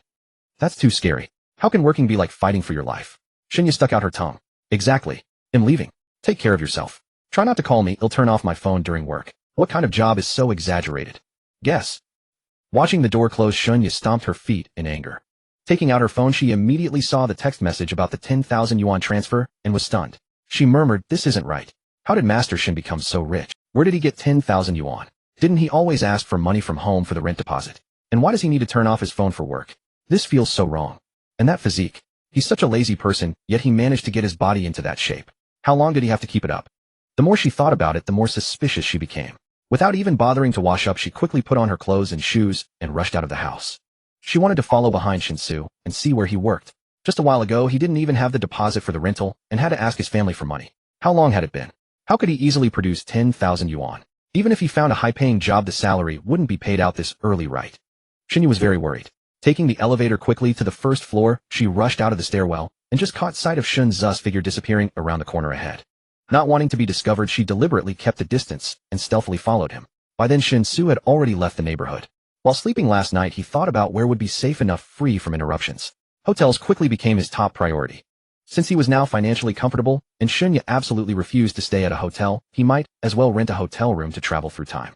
"That's too scary. How can working be like fighting for your life?" Shen stuck out her tongue. "Exactly. I'm leaving. Take care of yourself. Try not to call me, I'll turn off my phone during work. What kind of job is so exaggerated? Guess." Watching the door close, Shen stomped her feet in anger. Taking out her phone, she immediately saw the text message about the 10,000 yuan transfer and was stunned. She murmured, "This isn't right. How did Master Shen become so rich? Where did he get 10,000 yuan? Didn't he always ask for money from home for the rent deposit? And why does he need to turn off his phone for work? This feels so wrong. And that physique. He's such a lazy person, yet he managed to get his body into that shape. How long did he have to keep it up?" The more she thought about it, the more suspicious she became. Without even bothering to wash up, she quickly put on her clothes and shoes and rushed out of the house. She wanted to follow behind Shen Xu and see where he worked. Just a while ago, he didn't even have the deposit for the rental and had to ask his family for money. How long had it been? How could he easily produce 10,000 yuan? Even if he found a high-paying job, the salary wouldn't be paid out this early, right? Shen was very worried. Taking the elevator quickly to the first floor, she rushed out of the stairwell and just caught sight of Shen Xu's figure disappearing around the corner ahead. Not wanting to be discovered, she deliberately kept a distance and stealthily followed him. By then, Shen Xu had already left the neighborhood. While sleeping last night, he thought about where would be safe enough, free from interruptions. Hotels quickly became his top priority. Since he was now financially comfortable, and Shen absolutely refused to stay at a hotel, he might as well rent a hotel room to travel through time.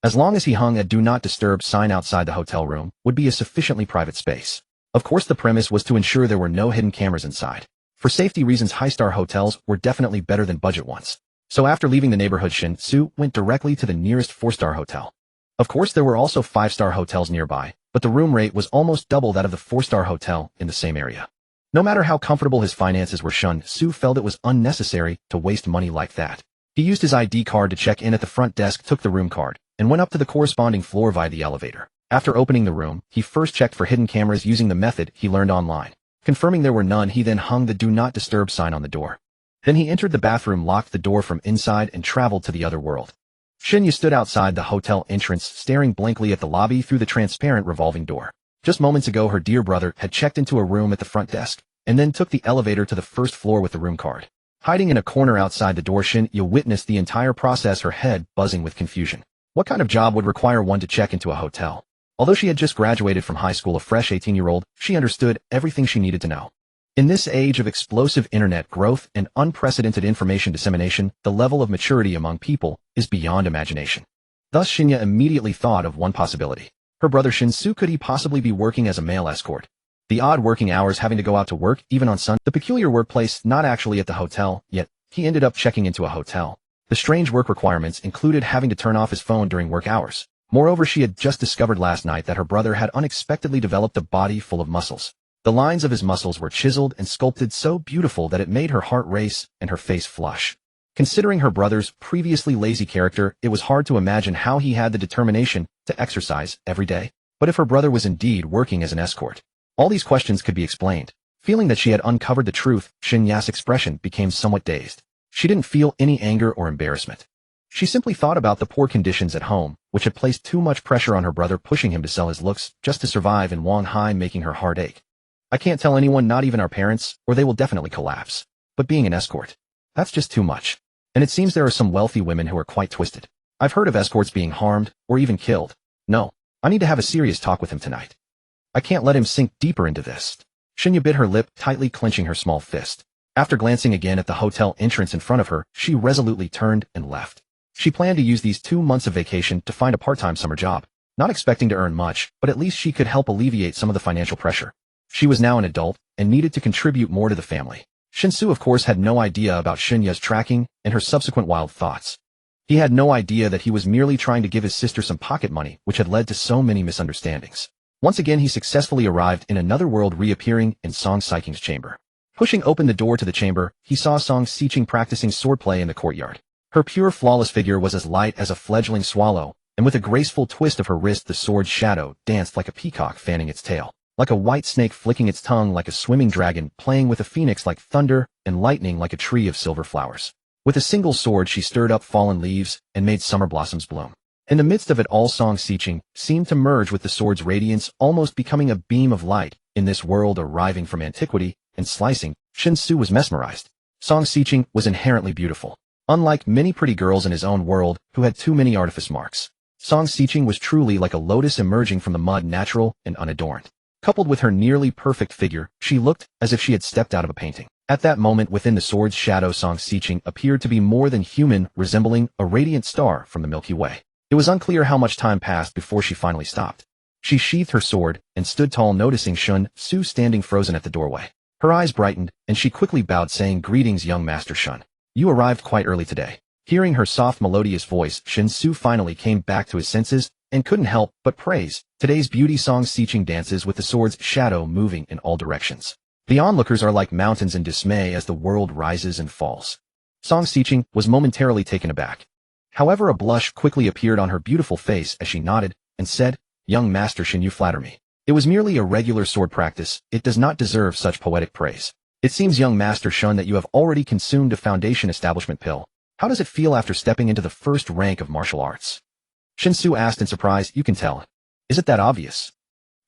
As long as he hung a "Do Not Disturb" sign outside the hotel room, would be a sufficiently private space. Of course, the premise was to ensure there were no hidden cameras inside. For safety reasons, high-star hotels were definitely better than budget ones. So after leaving the neighborhood, Shen Xu went directly to the nearest 4-star hotel. Of course, there were also 5-star hotels nearby, but the room rate was almost double that of the 4-star hotel in the same area. No matter how comfortable his finances were, Shen Xu felt it was unnecessary to waste money like that. He used his ID card to check in at the front desk, took the room card, and went up to the corresponding floor via the elevator. After opening the room, he first checked for hidden cameras using the method he learned online. Confirming there were none, he then hung the "Do Not Disturb" sign on the door. Then he entered the bathroom, locked the door from inside, and traveled to the other world. Shen stood outside the hotel entrance, staring blankly at the lobby through the transparent revolving door. Just moments ago, her dear brother had checked into a room at the front desk, and then took the elevator to the first floor with the room card. Hiding in a corner outside the door, Shen witnessed the entire process, her head buzzing with confusion. What kind of job would require one to check into a hotel? Although she had just graduated from high school, a fresh 18-year-old, she understood everything she needed to know. In this age of explosive internet growth and unprecedented information dissemination, the level of maturity among people is beyond imagination. Thus, Shen immediately thought of one possibility. Her brother Shen Xu, could he possibly be working as a male escort? The odd working hours, having to go out to work even on Sunday. The peculiar workplace, not actually at the hotel, yet he ended up checking into a hotel. The strange work requirements included having to turn off his phone during work hours. Moreover, she had just discovered last night that her brother had unexpectedly developed a body full of muscles. The lines of his muscles were chiseled and sculpted so beautiful that it made her heart race and her face flush. Considering her brother's previously lazy character, it was hard to imagine how he had the determination to exercise every day. But if her brother was indeed working as an escort, all these questions could be explained. Feeling that she had uncovered the truth, Shen Ya's expression became somewhat dazed. She didn't feel any anger or embarrassment. She simply thought about the poor conditions at home, which had placed too much pressure on her brother, pushing him to sell his looks just to survive in Wanhai, making her heart ache. I can't tell anyone, not even our parents, or they will definitely collapse. But being an escort, that's just too much. And it seems there are some wealthy women who are quite twisted. I've heard of escorts being harmed, or even killed. No, I need to have a serious talk with him tonight. I can't let him sink deeper into this. Shen Yu bit her lip, tightly clenching her small fist. After glancing again at the hotel entrance in front of her, she resolutely turned and left. She planned to use these 2 months of vacation to find a part-time summer job, not expecting to earn much, but at least she could help alleviate some of the financial pressure. She was now an adult and needed to contribute more to the family. Shen Xu, of course, had no idea about Shen Yu's tracking and her subsequent wild thoughts. He had no idea that he was merely trying to give his sister some pocket money, which had led to so many misunderstandings. Once again, he successfully arrived in another world, reappearing in Song Xiqing's chamber. Pushing open the door to the chamber, he saw Song Xiqing practicing swordplay in the courtyard. Her pure, flawless figure was as light as a fledgling swallow, and with a graceful twist of her wrist, the sword's shadow danced like a peacock fanning its tail, like a white snake flicking its tongue, like a swimming dragon playing with a phoenix, like thunder and lightning, like a tree of silver flowers. With a single sword, she stirred up fallen leaves and made summer blossoms bloom. In the midst of it all, Song Xiqing seemed to merge with the sword's radiance, almost becoming a beam of light. In this world arriving from antiquity and slicing, Shen Xu was mesmerized. Song Xiqing was inherently beautiful. Unlike many pretty girls in his own world who had too many artifice marks, Song Xiqing was truly like a lotus emerging from the mud, natural and unadorned. Coupled with her nearly perfect figure, she looked as if she had stepped out of a painting. At that moment, within the sword's shadow, Song Xiqing appeared to be more than human, resembling a radiant star from the Milky Way. It was unclear how much time passed before she finally stopped. She sheathed her sword and stood tall, noticing Shen Xu standing frozen at the doorway. Her eyes brightened, and she quickly bowed, saying, "Greetings, young Master Shen. You arrived quite early today." Hearing her soft, melodious voice, Shen Xu finally came back to his senses and couldn't help but praise today's beauty. Song Xiqing dances with the sword's shadow moving in all directions. The onlookers are like mountains in dismay as the world rises and falls. Song Xiqing was momentarily taken aback. However, a blush quickly appeared on her beautiful face as she nodded and said, "Young Master Shen, you flatter me. It was merely a regular sword practice. It does not deserve such poetic praise. It seems, young Master Shen, that you have already consumed a foundation establishment pill. How does it feel after stepping into the first rank of martial arts?" Shen Xu asked in surprise. "You can tell. Is it that obvious?"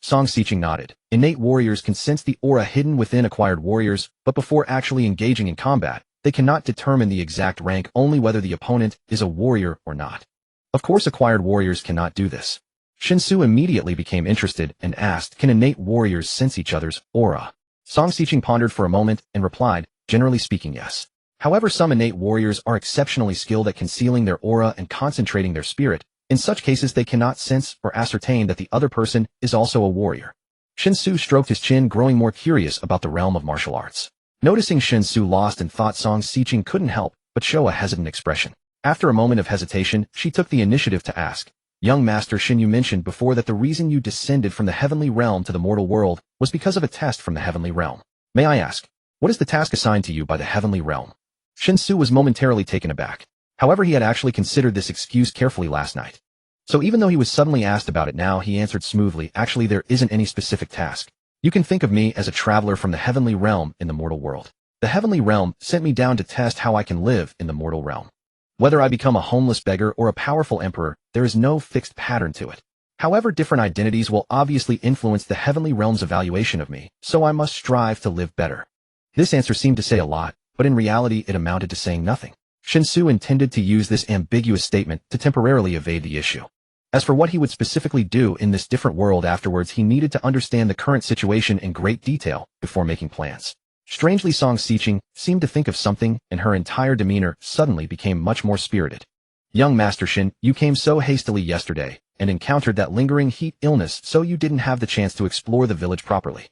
Song Xiqing nodded. Innate warriors can sense the aura hidden within acquired warriors, but before actually engaging in combat, they cannot determine the exact rank, only whether the opponent is a warrior or not. Of course, acquired warriors cannot do this. Shen Xu immediately became interested and asked, "Can innate warriors sense each other's aura?" Song Xiqing pondered for a moment and replied, "Generally speaking, yes. However, some innate warriors are exceptionally skilled at concealing their aura and concentrating their spirit. In such cases, they cannot sense or ascertain that the other person is also a warrior." Shen Xu stroked his chin, growing more curious about the realm of martial arts. Noticing Shen Xu lost in thought, Song Xiqing couldn't help but show a hesitant expression. After a moment of hesitation, she took the initiative to ask, "Young Master Shen, you mentioned before that the reason you descended from the heavenly realm to the mortal world was because of a test from the heavenly realm. May I ask, what is the task assigned to you by the heavenly realm?" Shen Xu was momentarily taken aback. However, he had actually considered this excuse carefully last night. So even though he was suddenly asked about it now, he answered smoothly, "Actually, there isn't any specific task. You can think of me as a traveler from the heavenly realm in the mortal world. The heavenly realm sent me down to test how I can live in the mortal realm. Whether I become a homeless beggar or a powerful emperor, there is no fixed pattern to it. However, different identities will obviously influence the heavenly realm's evaluation of me, so I must strive to live better." This answer seemed to say a lot, but in reality it amounted to saying nothing. Shen Xu intended to use this ambiguous statement to temporarily evade the issue. As for what he would specifically do in this different world afterwards, he needed to understand the current situation in great detail before making plans. Strangely, Song Xiqing seemed to think of something, and her entire demeanor suddenly became much more spirited. "Young Master Shen, you came so hastily yesterday and encountered that lingering heat illness, so you didn't have the chance to explore the village properly.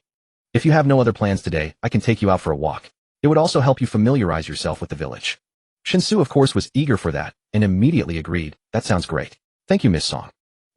If you have no other plans today, I can take you out for a walk. It would also help you familiarize yourself with the village." Shen Xu, of course, was eager for that and immediately agreed. "That sounds great. Thank you, Miss Song."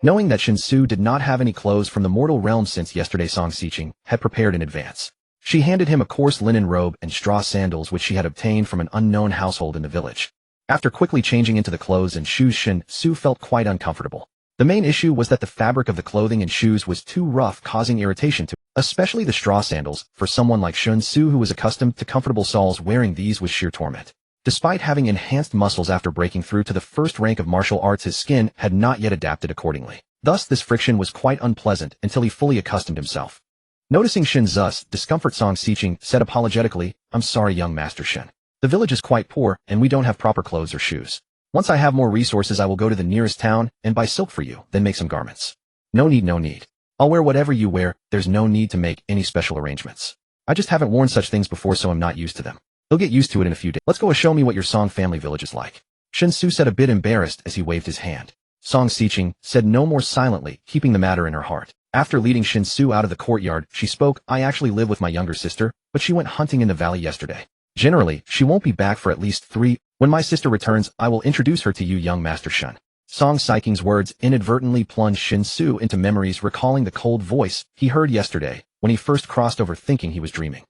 Knowing that Shen Xu did not have any clothes from the mortal realm since yesterday, Song Xiqing had prepared in advance. She handed him a coarse linen robe and straw sandals which she had obtained from an unknown household in the village. After quickly changing into the clothes and shoes, Shen Xu felt quite uncomfortable. The main issue was that the fabric of the clothing and shoes was too rough, causing irritation to, especially the straw sandals. For someone like Shen Xu who was accustomed to comfortable soles, wearing these was sheer torment. Despite having enhanced muscles after breaking through to the first rank of martial arts, his skin had not yet adapted accordingly. Thus, this friction was quite unpleasant until he fully accustomed himself. Noticing Shen Xu's discomfort, Song Xiqing said apologetically, "I'm sorry, young Master Shen. The village is quite poor, and we don't have proper clothes or shoes. Once I have more resources, I will go to the nearest town and buy silk for you, then make some garments." No need. I'll wear whatever you wear. There's no need to make any special arrangements." I just haven't worn such things before, so I'm not used to them. You'll get used to it in a few days. Let's go and show me what your Song family village is like. Shen Xu said, a bit embarrassed as he waved his hand. Song Xiqing said no more silently, keeping the matter in her heart. After leading Shen Xu out of the courtyard, she spoke, I actually live with my younger sister, but she went hunting in the valley yesterday. Generally, she won't be back for at least 3. When my sister returns, I will introduce her to you, young Master Shen. Song Xiqing's words inadvertently plunged Shen Xu into memories, recalling the cold voice he heard yesterday when he first crossed over, thinking he was dreaming.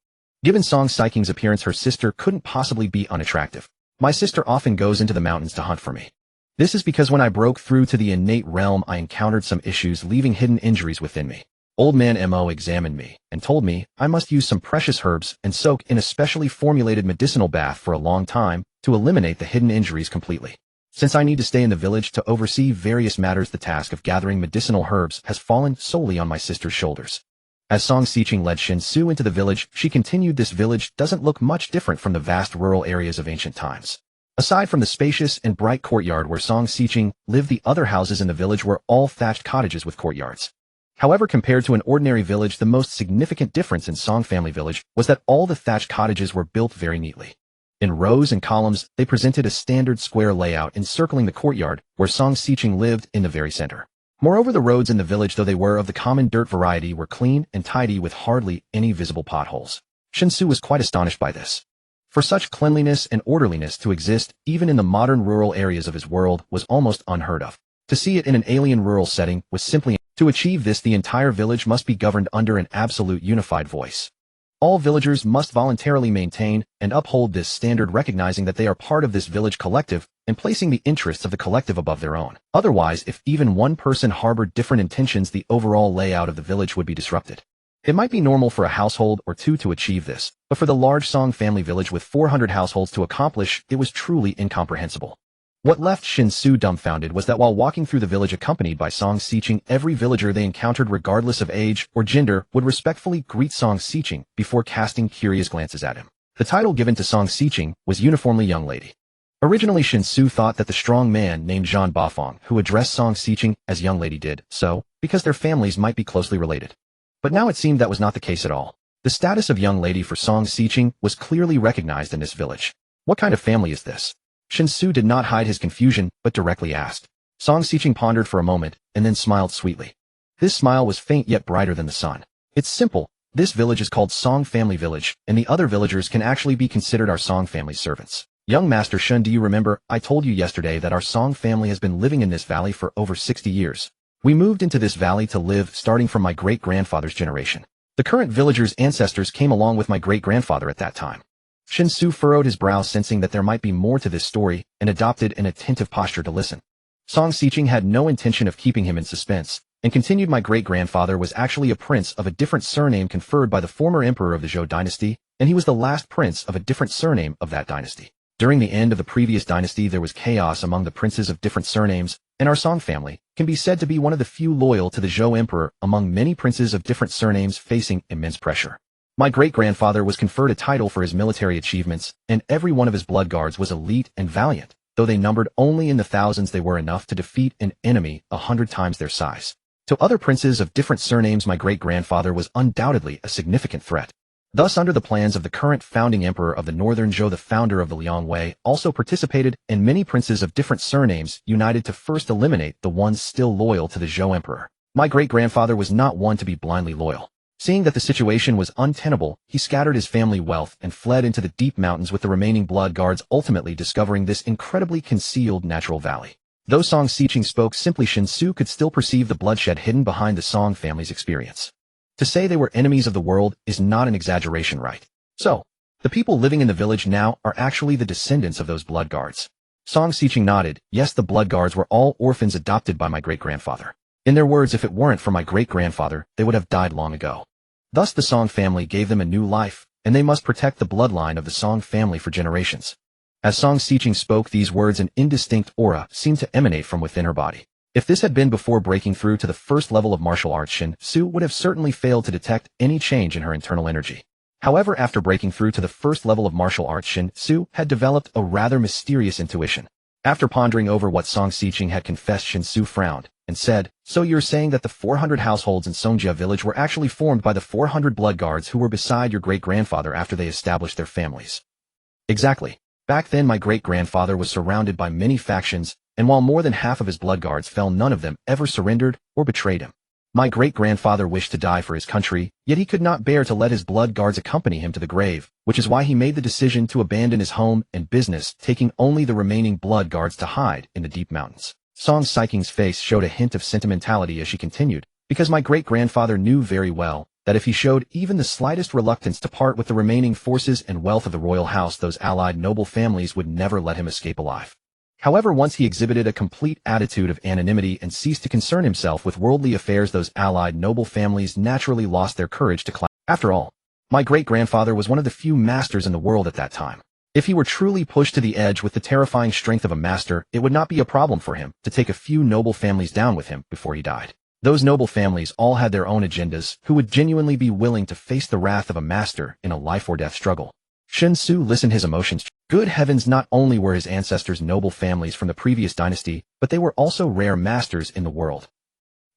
Given Song Xiqing's appearance, her sister couldn't possibly be unattractive. My sister often goes into the mountains to hunt for me. This is because when I broke through to the innate realm, I encountered some issues, leaving hidden injuries within me. Old man Mo examined me and told me I must use some precious herbs and soak in a specially formulated medicinal bath for a long time to eliminate the hidden injuries completely. Since I need to stay in the village to oversee various matters, the task of gathering medicinal herbs has fallen solely on my sister's shoulders. As Song Xiqing led Shen Xu into the village, she continued, this village doesn't look much different from the vast rural areas of ancient times. Aside from the spacious and bright courtyard where Song Xiqing lived, the other houses in the village were all thatched cottages with courtyards. However, compared to an ordinary village, the most significant difference in Song family village was that all the thatched cottages were built very neatly. In rows and columns, they presented a standard square layout encircling the courtyard where Song Xiqing lived in the very center. Moreover, the roads in the village, though they were of the common dirt variety, were clean and tidy with hardly any visible potholes. Shen Xu was quite astonished by this. For such cleanliness and orderliness to exist even in the modern rural areas of his world was almost unheard of. To see it in an alien rural setting was simply. To achieve this, the entire village must be governed under an absolute unified voice. All villagers must voluntarily maintain and uphold this standard, recognizing that they are part of this village collective and placing the interests of the collective above their own. Otherwise, if even one person harbored different intentions, the overall layout of the village would be disrupted. It might be normal for a household or two to achieve this, but for the large Song family village with 400 households to accomplish, it was truly incomprehensible. What left Shen Xu dumbfounded was that while walking through the village accompanied by Song Xiqing, every villager they encountered, regardless of age or gender, would respectfully greet Song Xiqing before casting curious glances at him. The title given to Song Xiqing was uniformly young lady. Originally, Shen Xu thought that the strong man named Zhan Bafeng who addressed Song Xiqing as young lady did so because their families might be closely related. But now it seemed that was not the case at all. The status of young lady for Song Xiqing was clearly recognized in this village. What kind of family is this? Shen Xu did not hide his confusion, but directly asked. Song Xiqing pondered for a moment, and then smiled sweetly. This smile was faint yet brighter than the sun. It's simple. This village is called Song Family Village, and the other villagers can actually be considered our Song family servants. Young Master Shen, do you remember, I told you yesterday that our Song family has been living in this valley for over 60 years. We moved into this valley to live starting from my great-grandfather's generation. The current villagers' ancestors came along with my great-grandfather at that time. Shen Xu furrowed his brow, sensing that there might be more to this story, and adopted an attentive posture to listen. Song Xiqing had no intention of keeping him in suspense, and continued, my great-grandfather was actually a prince of a different surname conferred by the former emperor of the Zhou dynasty, and he was the last prince of a different surname of that dynasty. During the end of the previous dynasty, there was chaos among the princes of different surnames, and our Song family can be said to be one of the few loyal to the Zhou emperor among many princes of different surnames facing immense pressure. My great-grandfather was conferred a title for his military achievements, and every one of his blood guards was elite and valiant. Though they numbered only in the thousands, they were enough to defeat an enemy 100 times their size. To other princes of different surnames, my great-grandfather was undoubtedly a significant threat. Thus, under the plans of the current founding emperor of the Northern Zhou, the founder of the Liang Wei also participated, and many princes of different surnames united to first eliminate the ones still loyal to the Zhou emperor. My great-grandfather was not one to be blindly loyal. Seeing that the situation was untenable, he scattered his family wealth and fled into the deep mountains with the remaining blood guards, ultimately discovering this incredibly concealed natural valley. Though Song Xiqing spoke simply, Shen Xu could still perceive the bloodshed hidden behind the Song family's experience. To say they were enemies of the world is not an exaggeration, right? So, the people living in the village now are actually the descendants of those blood guards. Song Xiqing nodded. Yes, the blood guards were all orphans adopted by my great-grandfather. In their words, if it weren't for my great-grandfather, they would have died long ago. Thus the Song family gave them a new life, and they must protect the bloodline of the Song family for generations. As Song Xiqing spoke these words, an indistinct aura seemed to emanate from within her body. If this had been before breaking through to the first level of martial arts, Shen Xu would have certainly failed to detect any change in her internal energy. However, after breaking through to the first level of martial arts, Shen Xu had developed a rather mysterious intuition. After pondering over what Song Xiqing had confessed, Shen Xu frowned and said, "So you're saying that the 400 households in Songjia village were actually formed by the 400 blood guards who were beside your great-grandfather after they established their families?" Exactly. Back then my great-grandfather was surrounded by many factions, and while more than half of his blood guards fell, none of them ever surrendered or betrayed him. My great-grandfather wished to die for his country, yet he could not bear to let his blood guards accompany him to the grave, which is why he made the decision to abandon his home and business, taking only the remaining blood guards to hide in the deep mountains. Song Siking's face showed a hint of sentimentality as she continued, because my great-grandfather knew very well that if he showed even the slightest reluctance to part with the remaining forces and wealth of the royal house, those allied noble families would never let him escape alive. However, once he exhibited a complete attitude of anonymity and ceased to concern himself with worldly affairs, those allied noble families naturally lost their courage to claim. After all, my great-grandfather was one of the few masters in the world at that time. If he were truly pushed to the edge with the terrifying strength of a master, it would not be a problem for him to take a few noble families down with him before he died. Those noble families all had their own agendas, who would genuinely be willing to face the wrath of a master in a life-or-death struggle. Shen Xu listened, his emotions. Good heavens, not only were his ancestors noble families from the previous dynasty, but they were also rare masters in the world.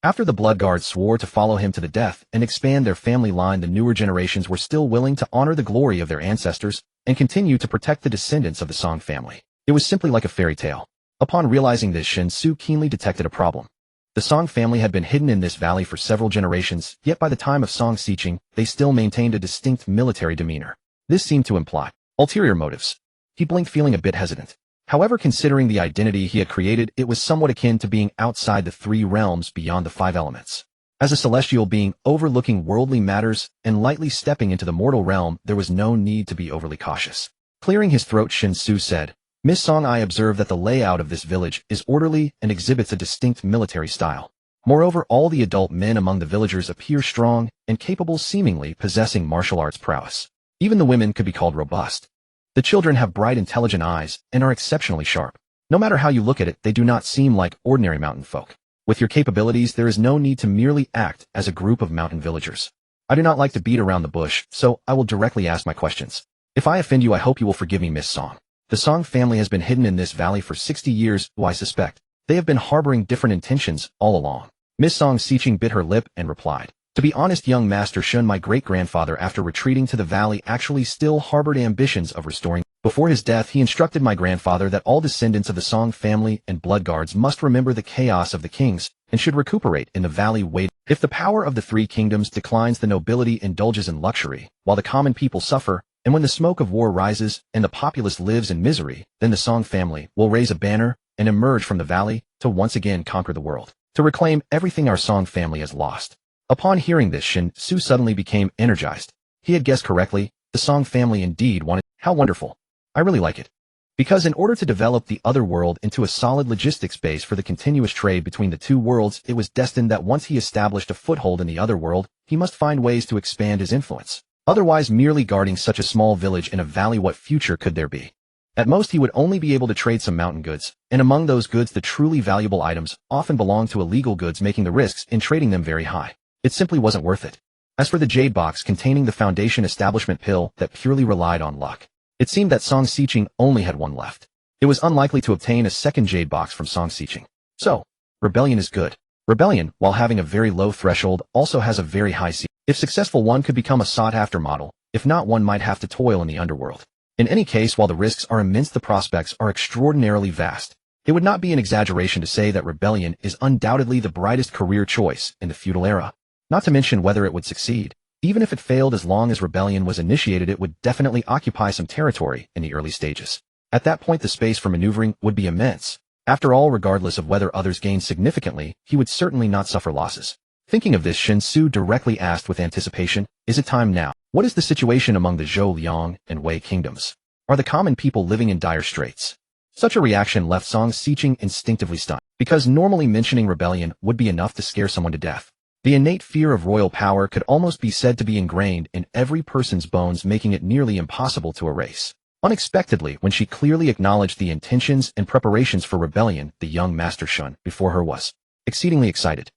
After the blood guards swore to follow him to the death and expand their family line, the newer generations were still willing to honor the glory of their ancestors and continue to protect the descendants of the Song family. It was simply like a fairy tale. Upon realizing this, Shen Xu keenly detected a problem. The Song family had been hidden in this valley for several generations, yet by the time of Song Xiqing, they still maintained a distinct military demeanor. This seemed to imply ulterior motives. He blinked, feeling a bit hesitant. However, considering the identity he had created, it was somewhat akin to being outside the three realms beyond the five elements. As a celestial being overlooking worldly matters and lightly stepping into the mortal realm, there was no need to be overly cautious. Clearing his throat, Shen Xu said, "Miss Song, I observe that the layout of this village is orderly and exhibits a distinct military style. Moreover, all the adult men among the villagers appear strong and capable, seemingly possessing martial arts prowess. Even the women could be called robust. The children have bright, intelligent eyes and are exceptionally sharp. No matter how you look at it, they do not seem like ordinary mountain folk. With your capabilities, there is no need to merely act as a group of mountain villagers. I do not like to beat around the bush, so I will directly ask my questions. If I offend you, I hope you will forgive me, Miss Song. The Song family has been hidden in this valley for 60 years, I suspect. They have been harboring different intentions all along." Miss Song Xiqing bit her lip and replied, "To be honest, young Master Shun, my great-grandfather, after retreating to the valley, actually still harbored ambitions of restoring. Before his death, he instructed my grandfather that all descendants of the Song family and blood guards must remember the chaos of the kings and should recuperate in the valley. Wait, if the power of the three kingdoms declines, the nobility indulges in luxury, while the common people suffer, and when the smoke of war rises and the populace lives in misery, then the Song family will raise a banner and emerge from the valley to once again conquer the world, to reclaim everything our Song family has lost." Upon hearing this, Shen Xu suddenly became energized. He had guessed correctly. The Song family indeed wanted. How wonderful. I really like it. Because in order to develop the other world into a solid logistics base for the continuous trade between the two worlds, it was destined that once he established a foothold in the other world, he must find ways to expand his influence. Otherwise, merely guarding such a small village in a valley, what future could there be? At most, he would only be able to trade some mountain goods, and among those goods, the truly valuable items often belong to illegal goods, making the risks in trading them very high. It simply wasn't worth it. As for the jade box containing the foundation establishment pill that purely relied on luck, it seemed that Song Xiqing only had one left. It was unlikely to obtain a second jade box from Song Xiqing. So, rebellion is good. Rebellion, while having a very low threshold, also has a very high ceiling. If successful, one could become a sought-after model. If not, one might have to toil in the underworld. In any case, while the risks are immense, the prospects are extraordinarily vast. It would not be an exaggeration to say that rebellion is undoubtedly the brightest career choice in the feudal era. Not to mention whether it would succeed. Even if it failed, as long as rebellion was initiated, it would definitely occupy some territory in the early stages. At that point, the space for maneuvering would be immense. After all, regardless of whether others gained significantly, he would certainly not suffer losses. Thinking of this, Shen Xu directly asked with anticipation, "Is it time now? What is the situation among the Zhou, Liang, and Wei kingdoms? Are the common people living in dire straits?" Such a reaction left Song Xiqing instinctively stunned, because normally mentioning rebellion would be enough to scare someone to death. The innate fear of royal power could almost be said to be ingrained in every person's bones, making it nearly impossible to erase. Unexpectedly, when she clearly acknowledged the intentions and preparations for rebellion, the young Master Shun before her was exceedingly excited.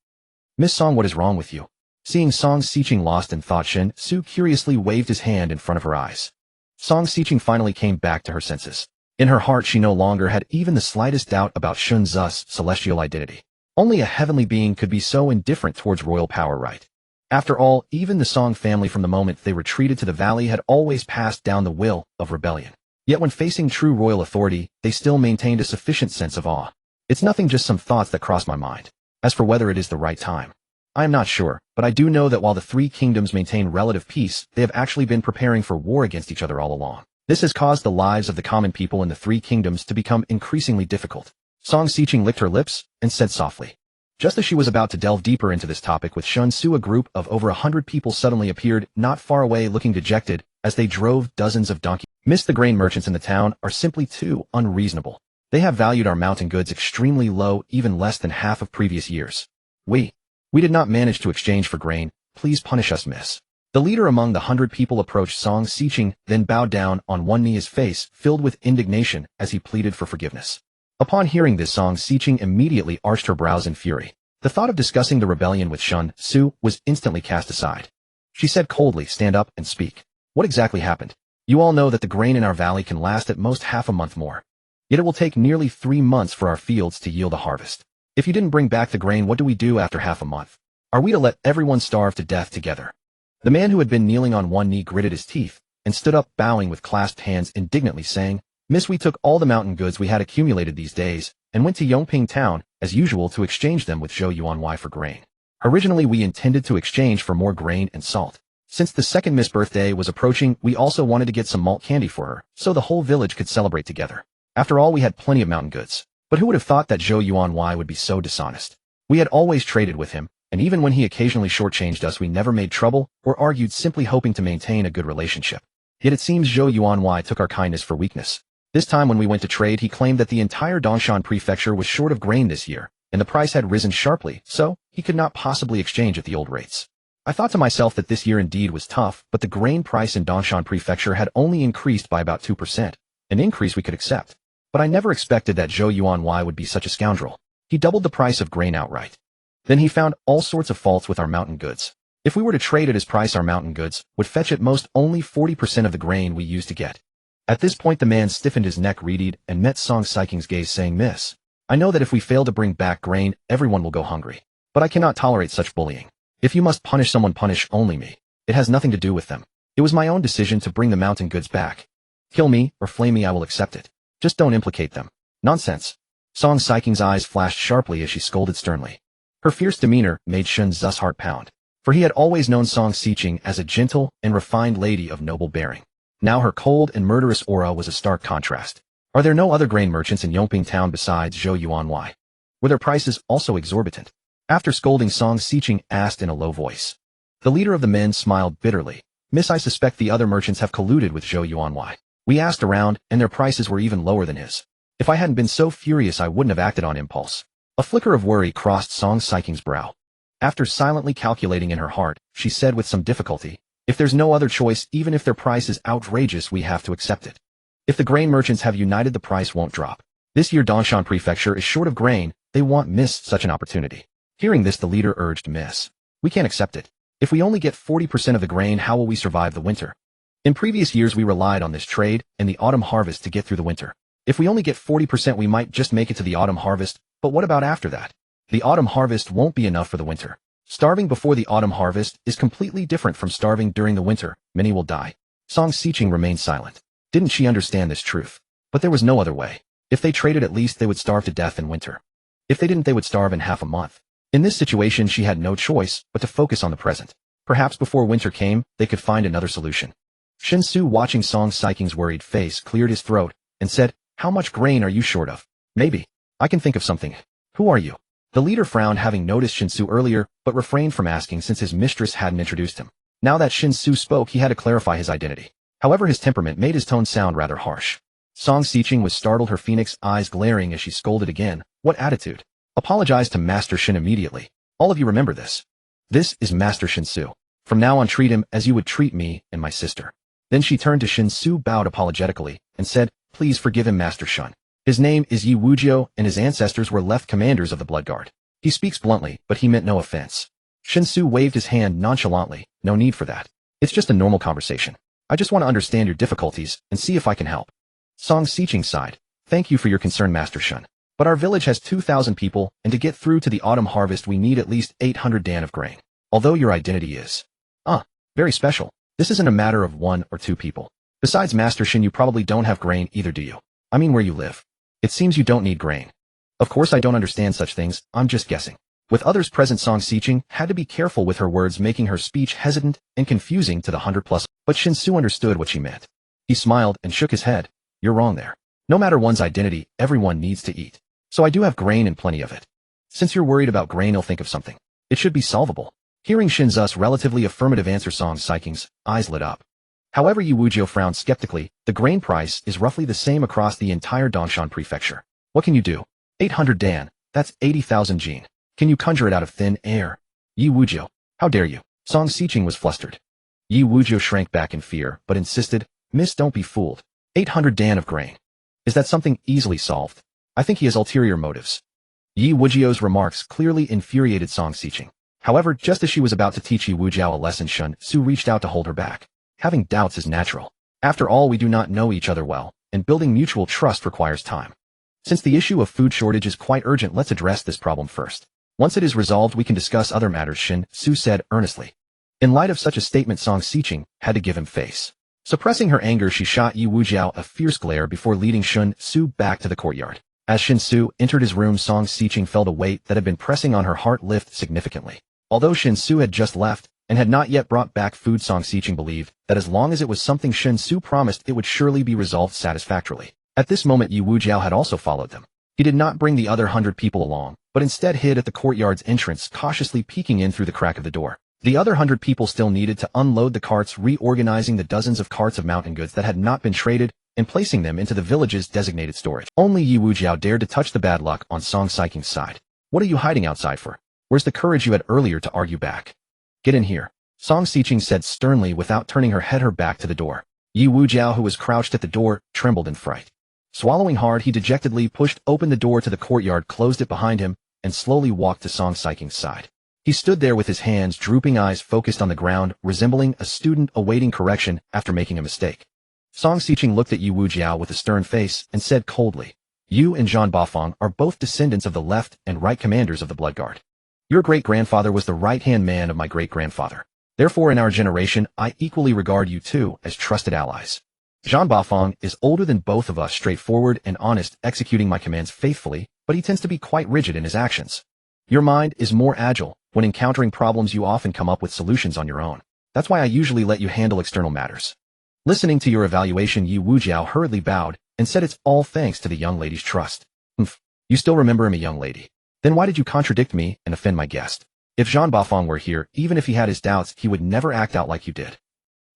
"Miss Song, what is wrong with you?" Seeing Song Xiqing lost in thought, Shen Xu curiously waved his hand in front of her eyes. Song Xiqing finally came back to her senses. In her heart, she no longer had even the slightest doubt about Shun Zu's celestial identity. Only a heavenly being could be so indifferent towards royal power, right? After all, even the Song family from the moment they retreated to the valley had always passed down the will of rebellion. Yet when facing true royal authority, they still maintained a sufficient sense of awe. It's nothing, just some thoughts that cross my mind. As for whether it is the right time, I am not sure, but I do know that while the three kingdoms maintain relative peace, they have actually been preparing for war against each other all along. This has caused the lives of the common people in the three kingdoms to become increasingly difficult. Song Xiqing licked her lips and said softly. Just as she was about to delve deeper into this topic with Shen Xu, a group of over 100 people suddenly appeared not far away, looking dejected as they drove dozens of donkeys. Miss, the grain merchants in the town are simply too unreasonable. They have valued our mountain goods extremely low, even less than half of previous years. We did not manage to exchange for grain. Please punish us, miss. The leader among the 100 people approached Song Xiqing, then bowed down on one knee, his face filled with indignation as he pleaded for forgiveness. Upon hearing this, Song Xiqing immediately arched her brows in fury. The thought of discussing the rebellion with Shen Xu was instantly cast aside. She said coldly, stand up and speak. What exactly happened? You all know that the grain in our valley can last at most half a month more. Yet it will take nearly 3 months for our fields to yield a harvest. If you didn't bring back the grain, what do we do after half a month? Are we to let everyone starve to death together? The man who had been kneeling on one knee gritted his teeth and stood up, bowing with clasped hands, indignantly saying, Miss, we took all the mountain goods we had accumulated these days and went to Yongping town, as usual, to exchange them with Zhou Yuanwei for grain. Originally, we intended to exchange for more grain and salt. Since the second Miss' birthday was approaching, we also wanted to get some malt candy for her, so the whole village could celebrate together. After all, we had plenty of mountain goods. But who would have thought that Zhou Yuanwei would be so dishonest? We had always traded with him, and even when he occasionally shortchanged us, we never made trouble or argued, simply hoping to maintain a good relationship. Yet it seems Zhou Yuanwei took our kindness for weakness. This time when we went to trade, he claimed that the entire Dongshan prefecture was short of grain this year, and the price had risen sharply, so he could not possibly exchange at the old rates. I thought to myself that this year indeed was tough, but the grain price in Dongshan prefecture had only increased by about 2%, an increase we could accept. But I never expected that Zhou Yuanwei would be such a scoundrel. He doubled the price of grain outright. Then he found all sorts of faults with our mountain goods. If we were to trade at his price, our mountain goods would fetch at most only 40% of the grain we used to get. At this point, the man stiffened his neck, readied, and met Song Xiqing's gaze, saying, Miss, I know that if we fail to bring back grain, everyone will go hungry. But I cannot tolerate such bullying. If you must punish someone, punish only me. It has nothing to do with them. It was my own decision to bring the mountain goods back. Kill me or flay me, I will accept it. Just don't implicate them. Nonsense. Song Xiqing's eyes flashed sharply as she scolded sternly. Her fierce demeanor made Shen Xu's heart pound, for he had always known Song Xiqing as a gentle and refined lady of noble bearing. Now her cold and murderous aura was a stark contrast. Are there no other grain merchants in Yongping town besides Zhou Yuanwei? Were their prices also exorbitant? After scolding, Song Xiqing asked in a low voice. The leader of the men smiled bitterly. Miss, I suspect the other merchants have colluded with Zhou Yuanwei. We asked around, and their prices were even lower than his. If I hadn't been so furious, I wouldn't have acted on impulse. A flicker of worry crossed Song Xiqing's brow. After silently calculating in her heart, she said with some difficulty, if there's no other choice, even if their price is outrageous, we have to accept it. If the grain merchants have united, the price won't drop. This year Dongshan prefecture is short of grain, they won't miss such an opportunity. Hearing this, the leader urged, Miss, we can't accept it. If we only get 40% of the grain, how will we survive the winter? In previous years we relied on this trade and the autumn harvest to get through the winter. If we only get 40%, we might just make it to the autumn harvest, but what about after that? The autumn harvest won't be enough for the winter. Starving before the autumn harvest is completely different from starving during the winter. Many will die. Song Xiqing remained silent. Didn't she understand this truth? But there was no other way. If they traded, at least they would starve to death in winter. If they didn't, they would starve in half a month. In this situation, she had no choice but to focus on the present. Perhaps before winter came, they could find another solution. Shen Xu, watching Song Xiqing's worried face, cleared his throat and said, how much grain are you short of? Maybe I can think of something. Who are you? The leader frowned, having noticed Shen Xu earlier, but refrained from asking since his mistress hadn't introduced him. Now that Shen Xu spoke, he had to clarify his identity. However, his temperament made his tone sound rather harsh. Song Xiqing was startled, her phoenix eyes glaring as she scolded again. What attitude? Apologize to Master Shen immediately. All of you remember this. This is Master Shen Xu. From now on, treat him as you would treat me and my sister. Then she turned to Shen Xu, bowed apologetically, and said, please forgive him, Master Shen. His name is Yi Wujiu, and his ancestors were left commanders of the Blood Guard. He speaks bluntly, but he meant no offense. Shen Xu waved his hand nonchalantly. No need for that. It's just a normal conversation. I just want to understand your difficulties and see if I can help. Song Xiqing sighed. Thank you for your concern, Master Shen. But our village has 2,000 people, and to get through to the autumn harvest we need at least 800 dan of grain. Although your identity is, very special. This isn't a matter of 1 or 2 people. Besides Master Shen, you probably don't have grain either, do you? I mean where you live. It seems you don't need grain. Of course I don't understand such things, I'm just guessing. With others present, Song Xiqing had to be careful with her words, making her speech hesitant and confusing to the 100+, but Shen Xu understood what she meant. He smiled and shook his head. You're wrong there. No matter one's identity, everyone needs to eat. So I do have grain and plenty of it. Since you're worried about grain, I'll think of something. It should be solvable. Hearing Shen Xu's relatively affirmative answer, Song Xiqing's eyes lit up. However, Yi Wujiu frowned skeptically. The grain price is roughly the same across the entire Dongshan prefecture. What can you do? 800 dan, that's 80,000 jin. Can you conjure it out of thin air? Yi Wujiu, how dare you? Song Xiqing was flustered. Yi Wujiu shrank back in fear, but insisted, Miss, don't be fooled. 800 dan of grain. Is that something easily solved? I think he has ulterior motives. Yi Wujiu's remarks clearly infuriated Song Xiqing. However, just as she was about to teach Yi Wujiu a lesson, Shen Xu reached out to hold her back. Having doubts is natural. After all, we do not know each other well, and building mutual trust requires time. Since the issue of food shortage is quite urgent, let's address this problem first. Once it is resolved, we can discuss other matters, Shen Xu said earnestly. In light of such a statement, Song Xiqing had to give him face. Suppressing her anger, she shot Yi Wujiu a fierce glare before leading Shen Xu back to the courtyard. As Shen Xu entered his room, Song Xiqing felt a weight that had been pressing on her heart lift significantly. Although Shen Xu had just left and had not yet brought back food, Song Xiqing believed that as long as it was something Shen Xu promised, it would surely be resolved satisfactorily. At this moment, Yi Wujiu had also followed them. He did not bring the other 100 people along, but instead hid at the courtyard's entrance, cautiously peeking in through the crack of the door. The other 100 people still needed to unload the carts, reorganizing the dozens of carts of mountain goods that had not been traded and placing them into the village's designated storage. Only Yi Wujiu dared to touch the bad luck on Song Xiqing's side. What are you hiding outside for? Where's the courage you had earlier to argue back? Get in here, Song Xiqing said sternly without turning her back to the door. Yi Wujiu, who was crouched at the door, trembled in fright. Swallowing hard, he dejectedly pushed open the door to the courtyard, closed it behind him, and slowly walked to Song Xiqing's side. He stood there with his hands drooping, eyes focused on the ground, resembling a student awaiting correction after making a mistake. Song Xiqing looked at Yi Wujiu with a stern face and said coldly, You and Zhan Bafang are both descendants of the left and right commanders of the Blood Guard. Your great-grandfather was the right-hand man of my great-grandfather. Therefore, in our generation, I equally regard you two as trusted allies. Zhan Bafang is older than both of us, straightforward and honest, executing my commands faithfully, but he tends to be quite rigid in his actions. Your mind is more agile. When encountering problems, you often come up with solutions on your own. That's why I usually let you handle external matters. Listening to your evaluation, Yi Wujiu hurriedly bowed and said, It's all thanks to the young lady's trust. You still remember him, a young lady? Then why did you contradict me and offend my guest? If Zhan Bafang were here, even if he had his doubts, he would never act out like you did.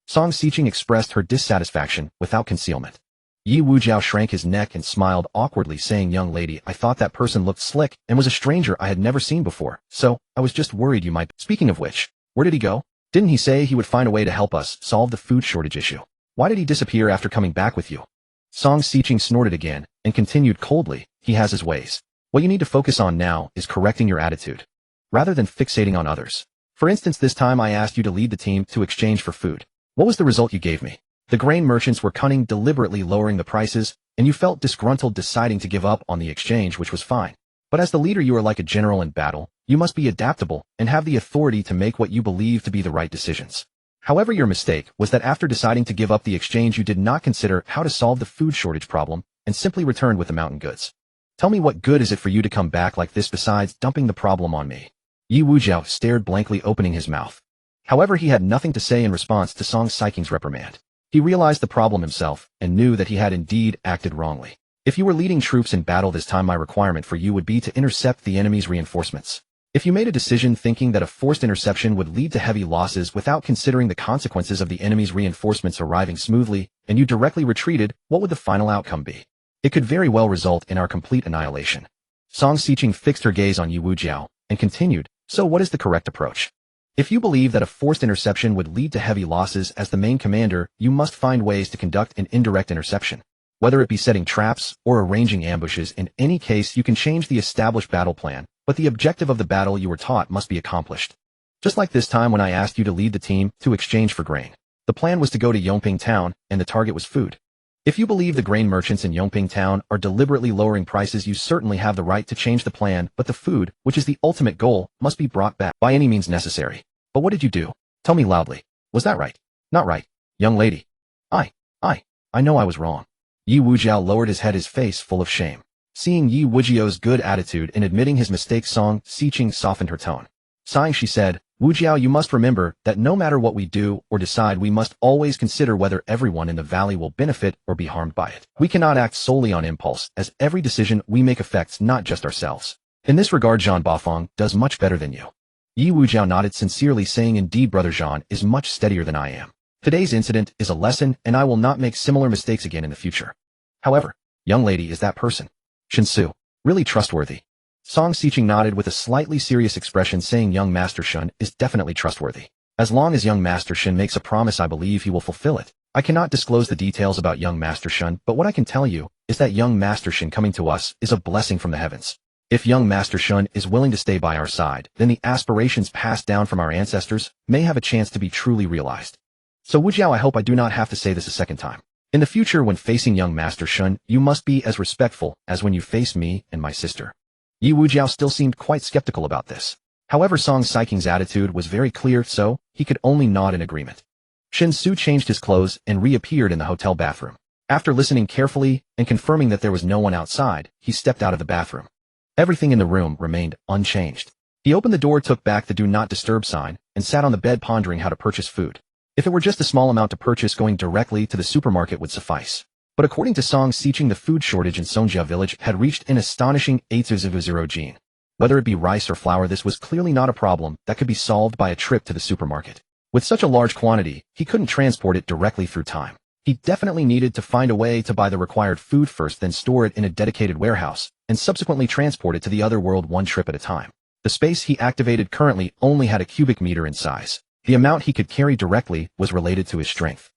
Song Xiqing expressed her dissatisfaction without concealment. Yi Wujiu shrank his neck and smiled awkwardly, saying, Young lady, I thought that person looked slick and was a stranger I had never seen before, so I was just worried you might. Speaking of which, where did he go? Didn't he say he would find a way to help us solve the food shortage issue? Why did he disappear after coming back with you? Song Xiqing snorted again and continued coldly, He has his ways. What you need to focus on now is correcting your attitude, rather than fixating on others. For instance, this time I asked you to lead the team to exchange for food. What was the result you gave me? The grain merchants were cunning, deliberately lowering the prices, and you felt disgruntled, deciding to give up on the exchange, which was fine. But as the leader, you are like a general in battle. You must be adaptable and have the authority to make what you believe to be the right decisions. However, your mistake was that after deciding to give up the exchange, you did not consider how to solve the food shortage problem and simply returned with the mountain goods. Tell me, what good is it for you to come back like this besides dumping the problem on me? Yi Wujiu stared blankly, opening his mouth. However, he had nothing to say in response to Song Xiqing's reprimand. He realized the problem himself and knew that he had indeed acted wrongly. If you were leading troops in battle this time, my requirement for you would be to intercept the enemy's reinforcements. If you made a decision thinking that a forced interception would lead to heavy losses without considering the consequences of the enemy's reinforcements arriving smoothly, and you directly retreated, what would the final outcome be? It could very well result in our complete annihilation. Song Xiqing fixed her gaze on Yi Wujiu and continued, So what is the correct approach? If you believe that a forced interception would lead to heavy losses, as the main commander, you must find ways to conduct an indirect interception. Whether it be setting traps or arranging ambushes, in any case you can change the established battle plan, but the objective of the battle you were taught must be accomplished. Just like this time when I asked you to lead the team to exchange for grain. The plan was to go to Yongping town, and the target was food. If you believe the grain merchants in Yongping Town are deliberately lowering prices, you certainly have the right to change the plan, but the food, which is the ultimate goal, must be brought back by any means necessary. But what did you do? Tell me loudly. Was that right? Not right. Young lady. I know I was wrong. Yi Wujiao lowered his head, his face full of shame. Seeing Yi Wujiao's good attitude in admitting his mistake, Song Xiqing softened her tone. Sighing, she said, Wujiao, you must remember that no matter what we do or decide, we must always consider whether everyone in the valley will benefit or be harmed by it. We cannot act solely on impulse, as every decision we make affects not just ourselves. In this regard, Zhang Bafeng does much better than you. Yi Wujiao nodded sincerely, saying, indeed, brother Zhang is much steadier than I am. Today's incident is a lesson, and I will not make similar mistakes again in the future. However, young lady, is that person, Shen Xu, really trustworthy? Song Xiqing nodded with a slightly serious expression, saying young Master Shen is definitely trustworthy. As long as young Master Shen makes a promise, I believe he will fulfill it. I cannot disclose the details about young Master Shen, but what I can tell you is that young Master Shen coming to us is a blessing from the heavens. If young Master Shen is willing to stay by our side, then the aspirations passed down from our ancestors may have a chance to be truly realized. So Wujiao, I hope I do not have to say this a second time. In the future, when facing young Master Shen, you must be as respectful as when you face me and my sister. Yi Wujiao still seemed quite skeptical about this. However, Song Xiqing's attitude was very clear, so he could only nod in agreement. Shen Xu changed his clothes and reappeared in the hotel bathroom. After listening carefully and confirming that there was no one outside, he stepped out of the bathroom. Everything in the room remained unchanged. He opened the door, took back the do not disturb sign, and sat on the bed pondering how to purchase food. If it were just a small amount to purchase, going directly to the supermarket would suffice. But according to Song Xiqing, the food shortage in Songjia village had reached an astonishing 800 gene. Whether it be rice or flour, this was clearly not a problem that could be solved by a trip to the supermarket. With such a large quantity, he couldn't transport it directly through time. He definitely needed to find a way to buy the required food first, then store it in a dedicated warehouse, and subsequently transport it to the other world one trip at a time. The space he activated currently only had a cubic meter in size. The amount he could carry directly was related to his strength.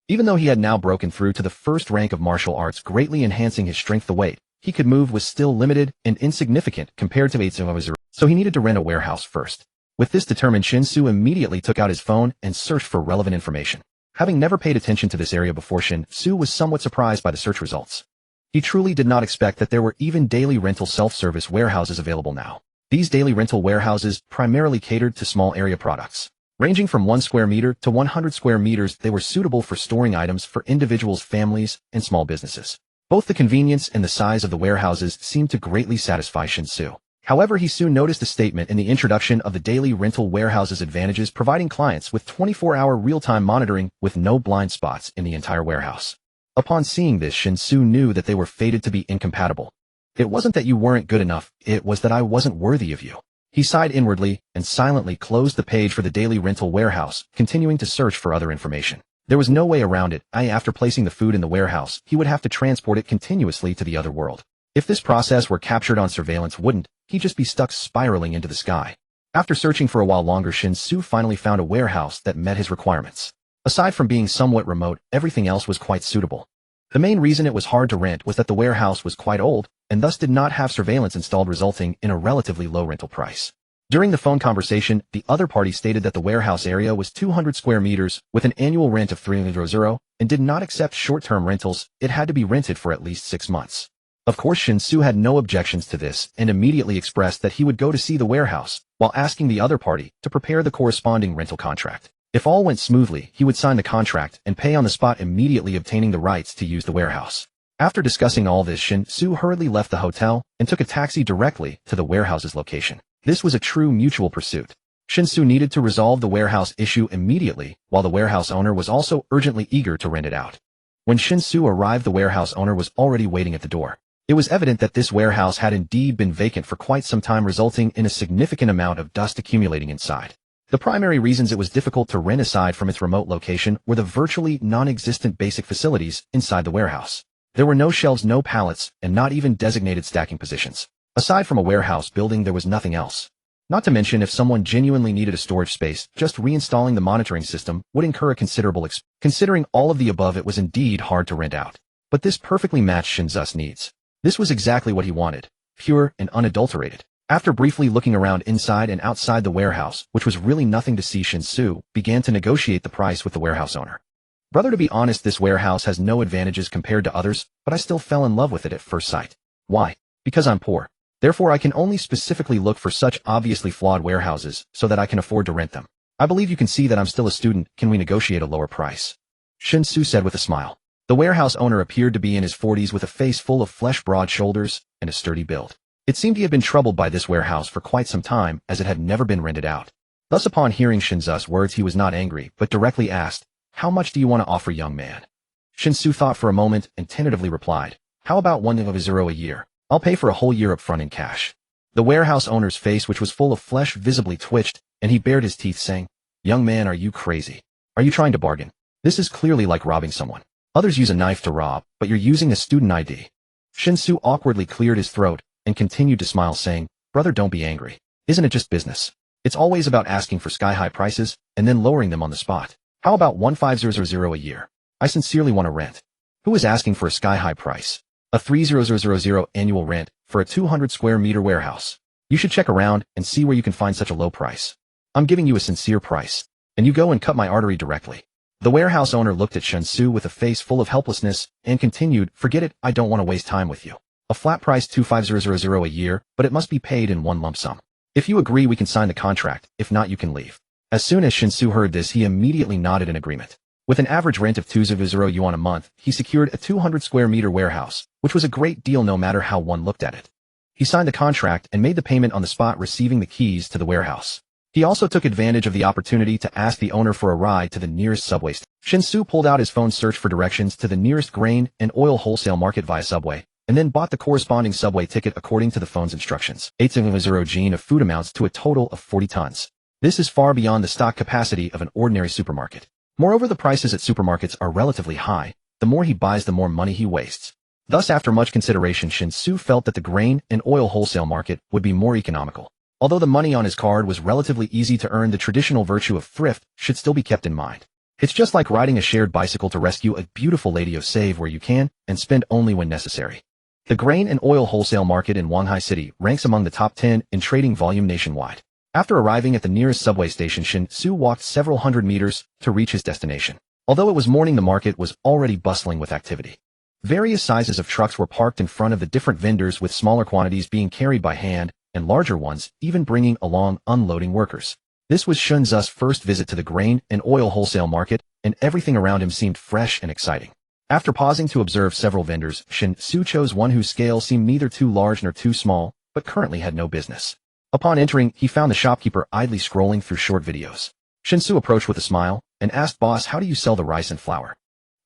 Even though he had now broken through to the first rank of martial arts, greatly enhancing his strength, the weight he could move was still limited and insignificant compared to 800, so he needed to rent a warehouse first. With this determined, Shen Xu immediately took out his phone and searched for relevant information. Having never paid attention to this area before, Shen Xu was somewhat surprised by the search results. He truly did not expect that there were even daily rental self-service warehouses available now. These daily rental warehouses primarily catered to small area products. Ranging from 1 square meter to 100 square meters, they were suitable for storing items for individuals, families, and small businesses. Both the convenience and the size of the warehouses seemed to greatly satisfy Shen Xu. However, he soon noticed a statement in the introduction of the daily rental warehouse's advantages, providing clients with 24-hour real-time monitoring with no blind spots in the entire warehouse. Upon seeing this, Shen Xu knew that they were fated to be incompatible. It wasn't that you weren't good enough, it was that I wasn't worthy of you. He sighed inwardly and silently closed the page for the daily rental warehouse, continuing to search for other information. There was no way around it. After placing the food in the warehouse, he would have to transport it continuously to the other world. If this process were captured on surveillance, wouldn't he just be stuck spiraling into the sky? After searching for a while longer, Shen Xu finally found a warehouse that met his requirements. Aside from being somewhat remote, everything else was quite suitable. The main reason it was hard to rent was that the warehouse was quite old, and thus did not have surveillance installed, resulting in a relatively low rental price. During the phone conversation, the other party stated that the warehouse area was 200 square meters with an annual rent of 300 and did not accept short-term rentals. It had to be rented for at least 6 months. Of course, Shen Xu had no objections to this and immediately expressed that he would go to see the warehouse, while asking the other party to prepare the corresponding rental contract. If all went smoothly, he would sign the contract and pay on the spot, immediately obtaining the rights to use the warehouse. After discussing all this, Shen Xu hurriedly left the hotel and took a taxi directly to the warehouse's location. This was a true mutual pursuit. Shen Xu needed to resolve the warehouse issue immediately, while the warehouse owner was also urgently eager to rent it out. When Shen Xu arrived, the warehouse owner was already waiting at the door. It was evident that this warehouse had indeed been vacant for quite some time, resulting in a significant amount of dust accumulating inside. The primary reasons it was difficult to rent, aside from its remote location, were the virtually non-existent basic facilities inside the warehouse. There were no shelves, no pallets, and not even designated stacking positions. Aside from a warehouse building, there was nothing else. Not to mention, if someone genuinely needed a storage space, just reinstalling the monitoring system would incur a considerable expense. Considering all of the above, it was indeed hard to rent out. But this perfectly matched Shen Xu's needs. This was exactly what he wanted, pure and unadulterated. After briefly looking around inside and outside the warehouse, which was really nothing to see, Shen Xu began to negotiate the price with the warehouse owner. Brother, to be honest, this warehouse has no advantages compared to others, but I still fell in love with it at first sight. Why? Because I'm poor. Therefore, I can only specifically look for such obviously flawed warehouses so that I can afford to rent them. I believe you can see that I'm still a student. Can we negotiate a lower price? Shen Xu said with a smile. The warehouse owner appeared to be in his 40s with a face full of flesh, broad shoulders, and a sturdy build. It seemed he had been troubled by this warehouse for quite some time, as it had never been rented out. Thus, upon hearing Shen Xu's words, he was not angry, but directly asked, "How much do you want to offer, young man?" Shen Xu thought for a moment and tentatively replied, "How about 1,000 a year? I'll pay for a whole year up front in cash." The warehouse owner's face, which was full of flesh, visibly twitched, and he bared his teeth, saying, "Young man, are you crazy? Are you trying to bargain? This is clearly like robbing someone. Others use a knife to rob, but you're using a student ID." Shen Xu awkwardly cleared his throat and continued to smile, saying, "Brother, don't be angry. Isn't it just business? It's always about asking for sky-high prices and then lowering them on the spot. How about 1,500 a year? I sincerely want to rent." Who is asking for a sky-high price? A 3,000 annual rent for a 200 square meter warehouse. You should check around and see where you can find such a low price. I'm giving you a sincere price, and you go and cut my artery directly. The warehouse owner looked at Shen Xu with a face full of helplessness and continued, "Forget it, I don't want to waste time with you. A flat price 2,500 a year, but it must be paid in one lump sum. If you agree, we can sign the contract. If not, you can leave." As soon as Shen Xu heard this, he immediately nodded in agreement. With an average rent of 2,000 yuan a month, he secured a 200 square meter warehouse, which was a great deal no matter how one looked at it. He signed the contract and made the payment on the spot, receiving the keys to the warehouse. He also took advantage of the opportunity to ask the owner for a ride to the nearest subway station. Shen Xu pulled out his phone, searched for directions to the nearest grain and oil wholesale market via subway, and then bought the corresponding subway ticket according to the phone's instructions. 8,000 jin of food amounts to a total of 40 tons. This is far beyond the stock capacity of an ordinary supermarket. Moreover, the prices at supermarkets are relatively high. The more he buys, the more money he wastes. Thus, after much consideration, Shen Xu felt that the grain and oil wholesale market would be more economical. Although the money on his card was relatively easy to earn, the traditional virtue of thrift should still be kept in mind. It's just like riding a shared bicycle to rescue a beautiful lady. Save where you can and spend only when necessary. The grain and oil wholesale market in Wanghai City ranks among the top 10 in trading volume nationwide. After arriving at the nearest subway station, Shen Xu walked several hundred meters to reach his destination. Although it was morning, the market was already bustling with activity. Various sizes of trucks were parked in front of the different vendors, with smaller quantities being carried by hand and larger ones even bringing along unloading workers. This was Shen Xu's first visit to the grain and oil wholesale market, and everything around him seemed fresh and exciting. After pausing to observe several vendors, Shen Xu chose one whose scale seemed neither too large nor too small, but currently had no business. Upon entering, he found the shopkeeper idly scrolling through short videos. Shen Xu approached with a smile and asked, "Boss, how do you sell the rice and flour?"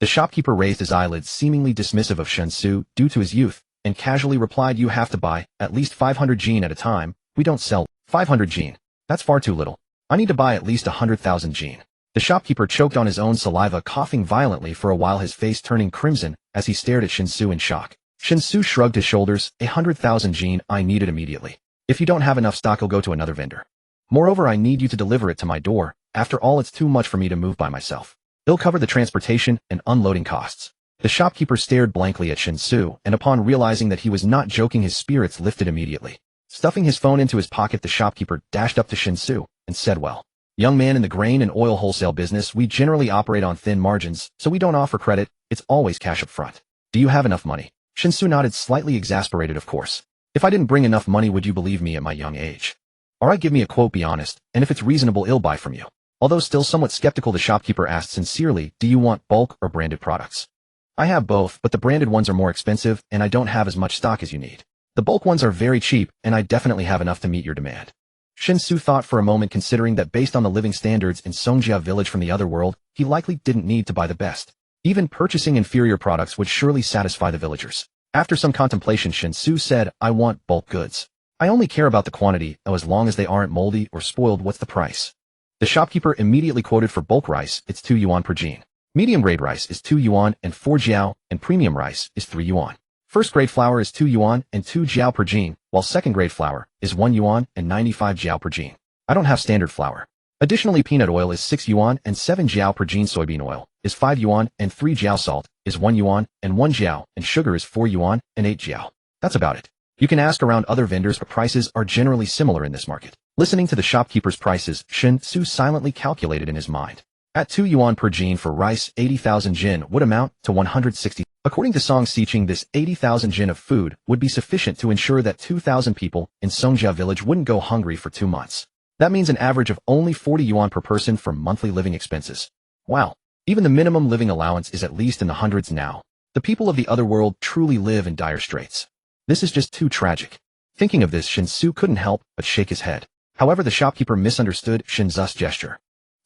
The shopkeeper raised his eyelids, seemingly dismissive of Shen Xu due to his youth, and casually replied, "You have to buy at least 500 jin at a time. We don't sell 500 jin. That's far too little. I need to buy at least 100,000 jin." The shopkeeper choked on his own saliva, coughing violently for a while, his face turning crimson as he stared at Shen Xu in shock. Shen Xu shrugged his shoulders. 100,000 jin, I need it immediately. If you don't have enough stock, I'll go to another vendor. Moreover, I need you to deliver it to my door. After all, it's too much for me to move by myself. It'll cover the transportation and unloading costs. The shopkeeper stared blankly at Shen Xu, and upon realizing that he was not joking, his spirits lifted immediately. Stuffing his phone into his pocket, the shopkeeper dashed up to Shen Xu and said, "Well, young man, in the grain and oil wholesale business, we generally operate on thin margins, so we don't offer credit. It's always cash up front. Do you have enough money?" Shen Xu nodded, slightly exasperated. "Of course. If I didn't bring enough money, would you believe me at my young age? Alright, give me a quote, be honest, and if it's reasonable, I'll buy from you." Although still somewhat skeptical, the shopkeeper asked sincerely, "Do you want bulk or branded products?" "I have both, but the branded ones are more expensive, and I don't have as much stock as you need. The bulk ones are very cheap, and I definitely have enough to meet your demand." Shen Xu thought for a moment, considering that based on the living standards in Songjia village from the other world, he likely didn't need to buy the best. Even purchasing inferior products would surely satisfy the villagers. After some contemplation, Shen Xu said, "I want bulk goods. I only care about the quantity, as long as they aren't moldy or spoiled. What's the price?" The shopkeeper immediately quoted, "For bulk rice, it's 2 yuan per jin. Medium grade rice is 2 yuan and 4 jiao, and premium rice is 3 yuan. First grade flour is 2 yuan and 2 jiao per jin, while second grade flour is 1 yuan and 95 jiao per jin. I don't have standard flour. Additionally, peanut oil is 6 yuan and 7 jiao per jin. Soybean oil is 5 yuan and 3 jiao. Salt is 1 yuan and 1 jiao, and sugar is 4 yuan and 8 jiao. That's about it. You can ask around other vendors, but prices are generally similar in this market." Listening to the shopkeeper's prices, Shen Xu silently calculated in his mind. At 2 yuan per jin for rice, 80,000 jin would amount to 160. According to Song Xiqing, this 80,000 jin of food would be sufficient to ensure that 2,000 people in Songjia village wouldn't go hungry for 2 months. That means an average of only 40 yuan per person for monthly living expenses. Wow. Even the minimum living allowance is at least in the hundreds now. The people of the other world truly live in dire straits. This is just too tragic. Thinking of this, Shen Xu couldn't help but shake his head. However, the shopkeeper misunderstood Shen Xu's gesture.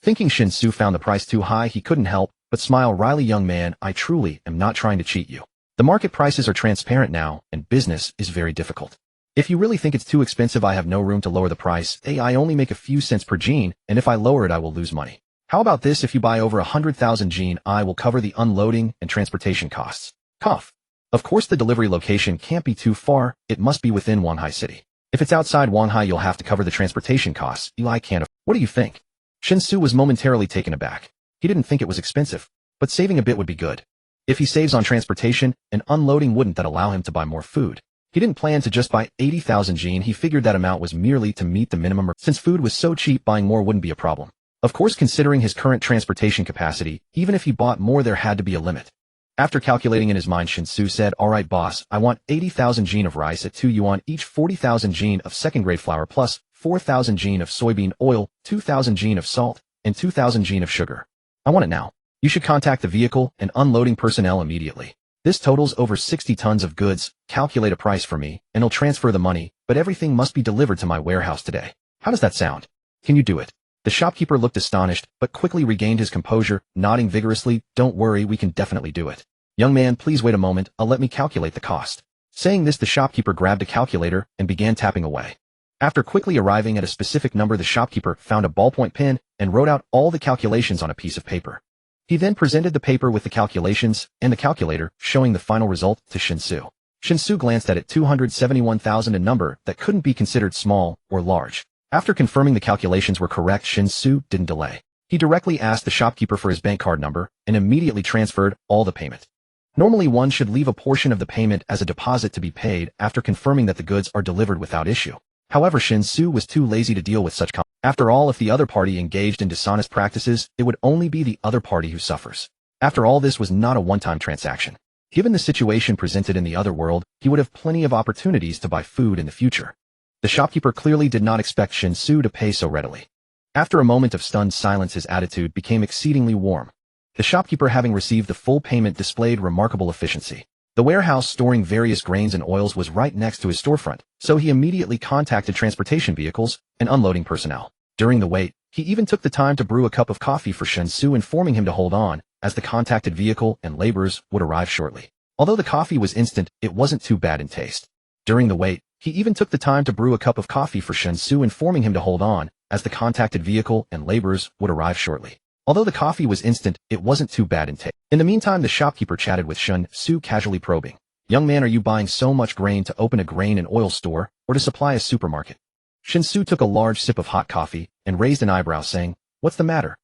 Thinking Shen Xu found the price too high, he couldn't help but smile wryly. Young man, I truly am not trying to cheat you. The market prices are transparent now, and business is very difficult. If you really think it's too expensive, I have no room to lower the price. I only make a few cents per jin, and if I lower it, I will lose money. How about this? If you buy over 100,000 jin, I will cover the unloading and transportation costs. Cough. Of course, the delivery location can't be too far. It must be within Wanhai City. If it's outside Wanhai, you'll have to cover the transportation costs. I can't. What do you think? Shen Xu was momentarily taken aback. He didn't think it was expensive, but saving a bit would be good. If he saves on transportation and unloading, wouldn't that allow him to buy more food? He didn't plan to just buy 80,000 jin. He figured that amount was merely to meet the minimum. Since food was so cheap, buying more wouldn't be a problem. Of course, considering his current transportation capacity, even if he bought more, there had to be a limit. After calculating in his mind, Shen Xu said, alright boss, I want 80,000 jin of rice at 2 yuan each, 40,000 jin of second-grade flour plus 4,000 jin of soybean oil, 2,000 jin of salt, and 2,000 jin of sugar. I want it now. You should contact the vehicle and unloading personnel immediately. This totals over 60 tons of goods. Calculate a price for me, and I'll transfer the money, but everything must be delivered to my warehouse today. How does that sound? Can you do it? The shopkeeper looked astonished, but quickly regained his composure, nodding vigorously. Don't worry, we can definitely do it. Young man, please wait a moment, let me calculate the cost. Saying this, the shopkeeper grabbed a calculator and began tapping away. After quickly arriving at a specific number, the shopkeeper found a ballpoint pen and wrote out all the calculations on a piece of paper. He then presented the paper with the calculations and the calculator, showing the final result to Shen Xu. Shen Xu glanced at it. 271,000, a number that couldn't be considered small or large. After confirming the calculations were correct, Shen Xu didn't delay. He directly asked the shopkeeper for his bank card number and immediately transferred all the payment. Normally, one should leave a portion of the payment as a deposit to be paid after confirming that the goods are delivered without issue. However, Shen Xu was too lazy to deal with such After all, if the other party engaged in dishonest practices, it would only be the other party who suffers. After all, this was not a one-time transaction. Given the situation presented in the other world, he would have plenty of opportunities to buy food in the future. The shopkeeper clearly did not expect Shen Xu to pay so readily. After a moment of stunned silence, his attitude became exceedingly warm. The shopkeeper, having received the full payment, displayed remarkable efficiency. The warehouse storing various grains and oils was right next to his storefront, so he immediately contacted transportation vehicles and unloading personnel. During the wait, he even took the time to brew a cup of coffee for Shen Xu, informing him to hold on, as the contacted vehicle and laborers would arrive shortly. Although the coffee was instant, it wasn't too bad in taste. During the wait, he even took the time to brew a cup of coffee for Shen Xu, informing him to hold on, as the contacted vehicle and laborers would arrive shortly. Although the coffee was instant, it wasn't too bad in taste. In the meantime, the shopkeeper chatted with Shen Xu, casually probing. Young man, are you buying so much grain to open a grain and oil store, or to supply a supermarket? Shen Xu took a large sip of hot coffee and raised an eyebrow, saying, What's the matter?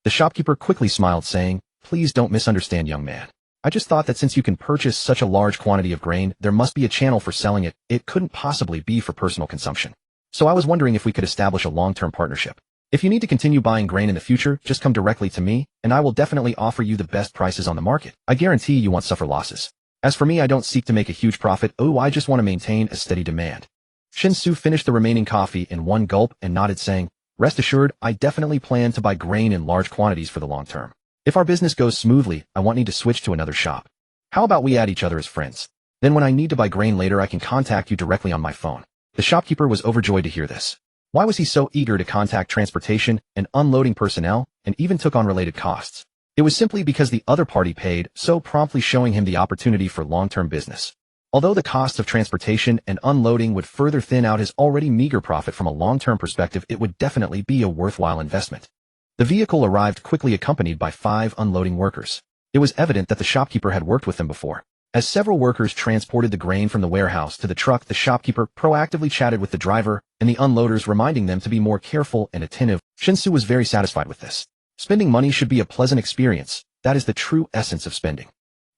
The shopkeeper quickly smiled, saying, Please don't misunderstand, young man. I just thought that since you can purchase such a large quantity of grain, there must be a channel for selling it. It couldn't possibly be for personal consumption. So I was wondering if we could establish a long-term partnership. If you need to continue buying grain in the future, just come directly to me, and I will definitely offer you the best prices on the market. I guarantee you won't suffer losses. As for me, I don't seek to make a huge profit. I just want to maintain a steady demand. Shen Xu finished the remaining coffee in one gulp and nodded, saying, Rest assured, I definitely plan to buy grain in large quantities for the long term. If our business goes smoothly, I won't need to switch to another shop. How about we add each other as friends? Then when I need to buy grain later, I can contact you directly on my phone. The shopkeeper was overjoyed to hear this. Why was he so eager to contact transportation and unloading personnel, and even took on related costs? It was simply because the other party paid so promptly, showing him the opportunity for long-term business. Although the cost of transportation and unloading would further thin out his already meager profit, from a long-term perspective, it would definitely be a worthwhile investment. The vehicle arrived quickly, accompanied by 5 unloading workers. It was evident that the shopkeeper had worked with them before. As several workers transported the grain from the warehouse to the truck, the shopkeeper proactively chatted with the driver and the unloaders, reminding them to be more careful and attentive. Shen Xu was very satisfied with this. Spending money should be a pleasant experience. That is the true essence of spending.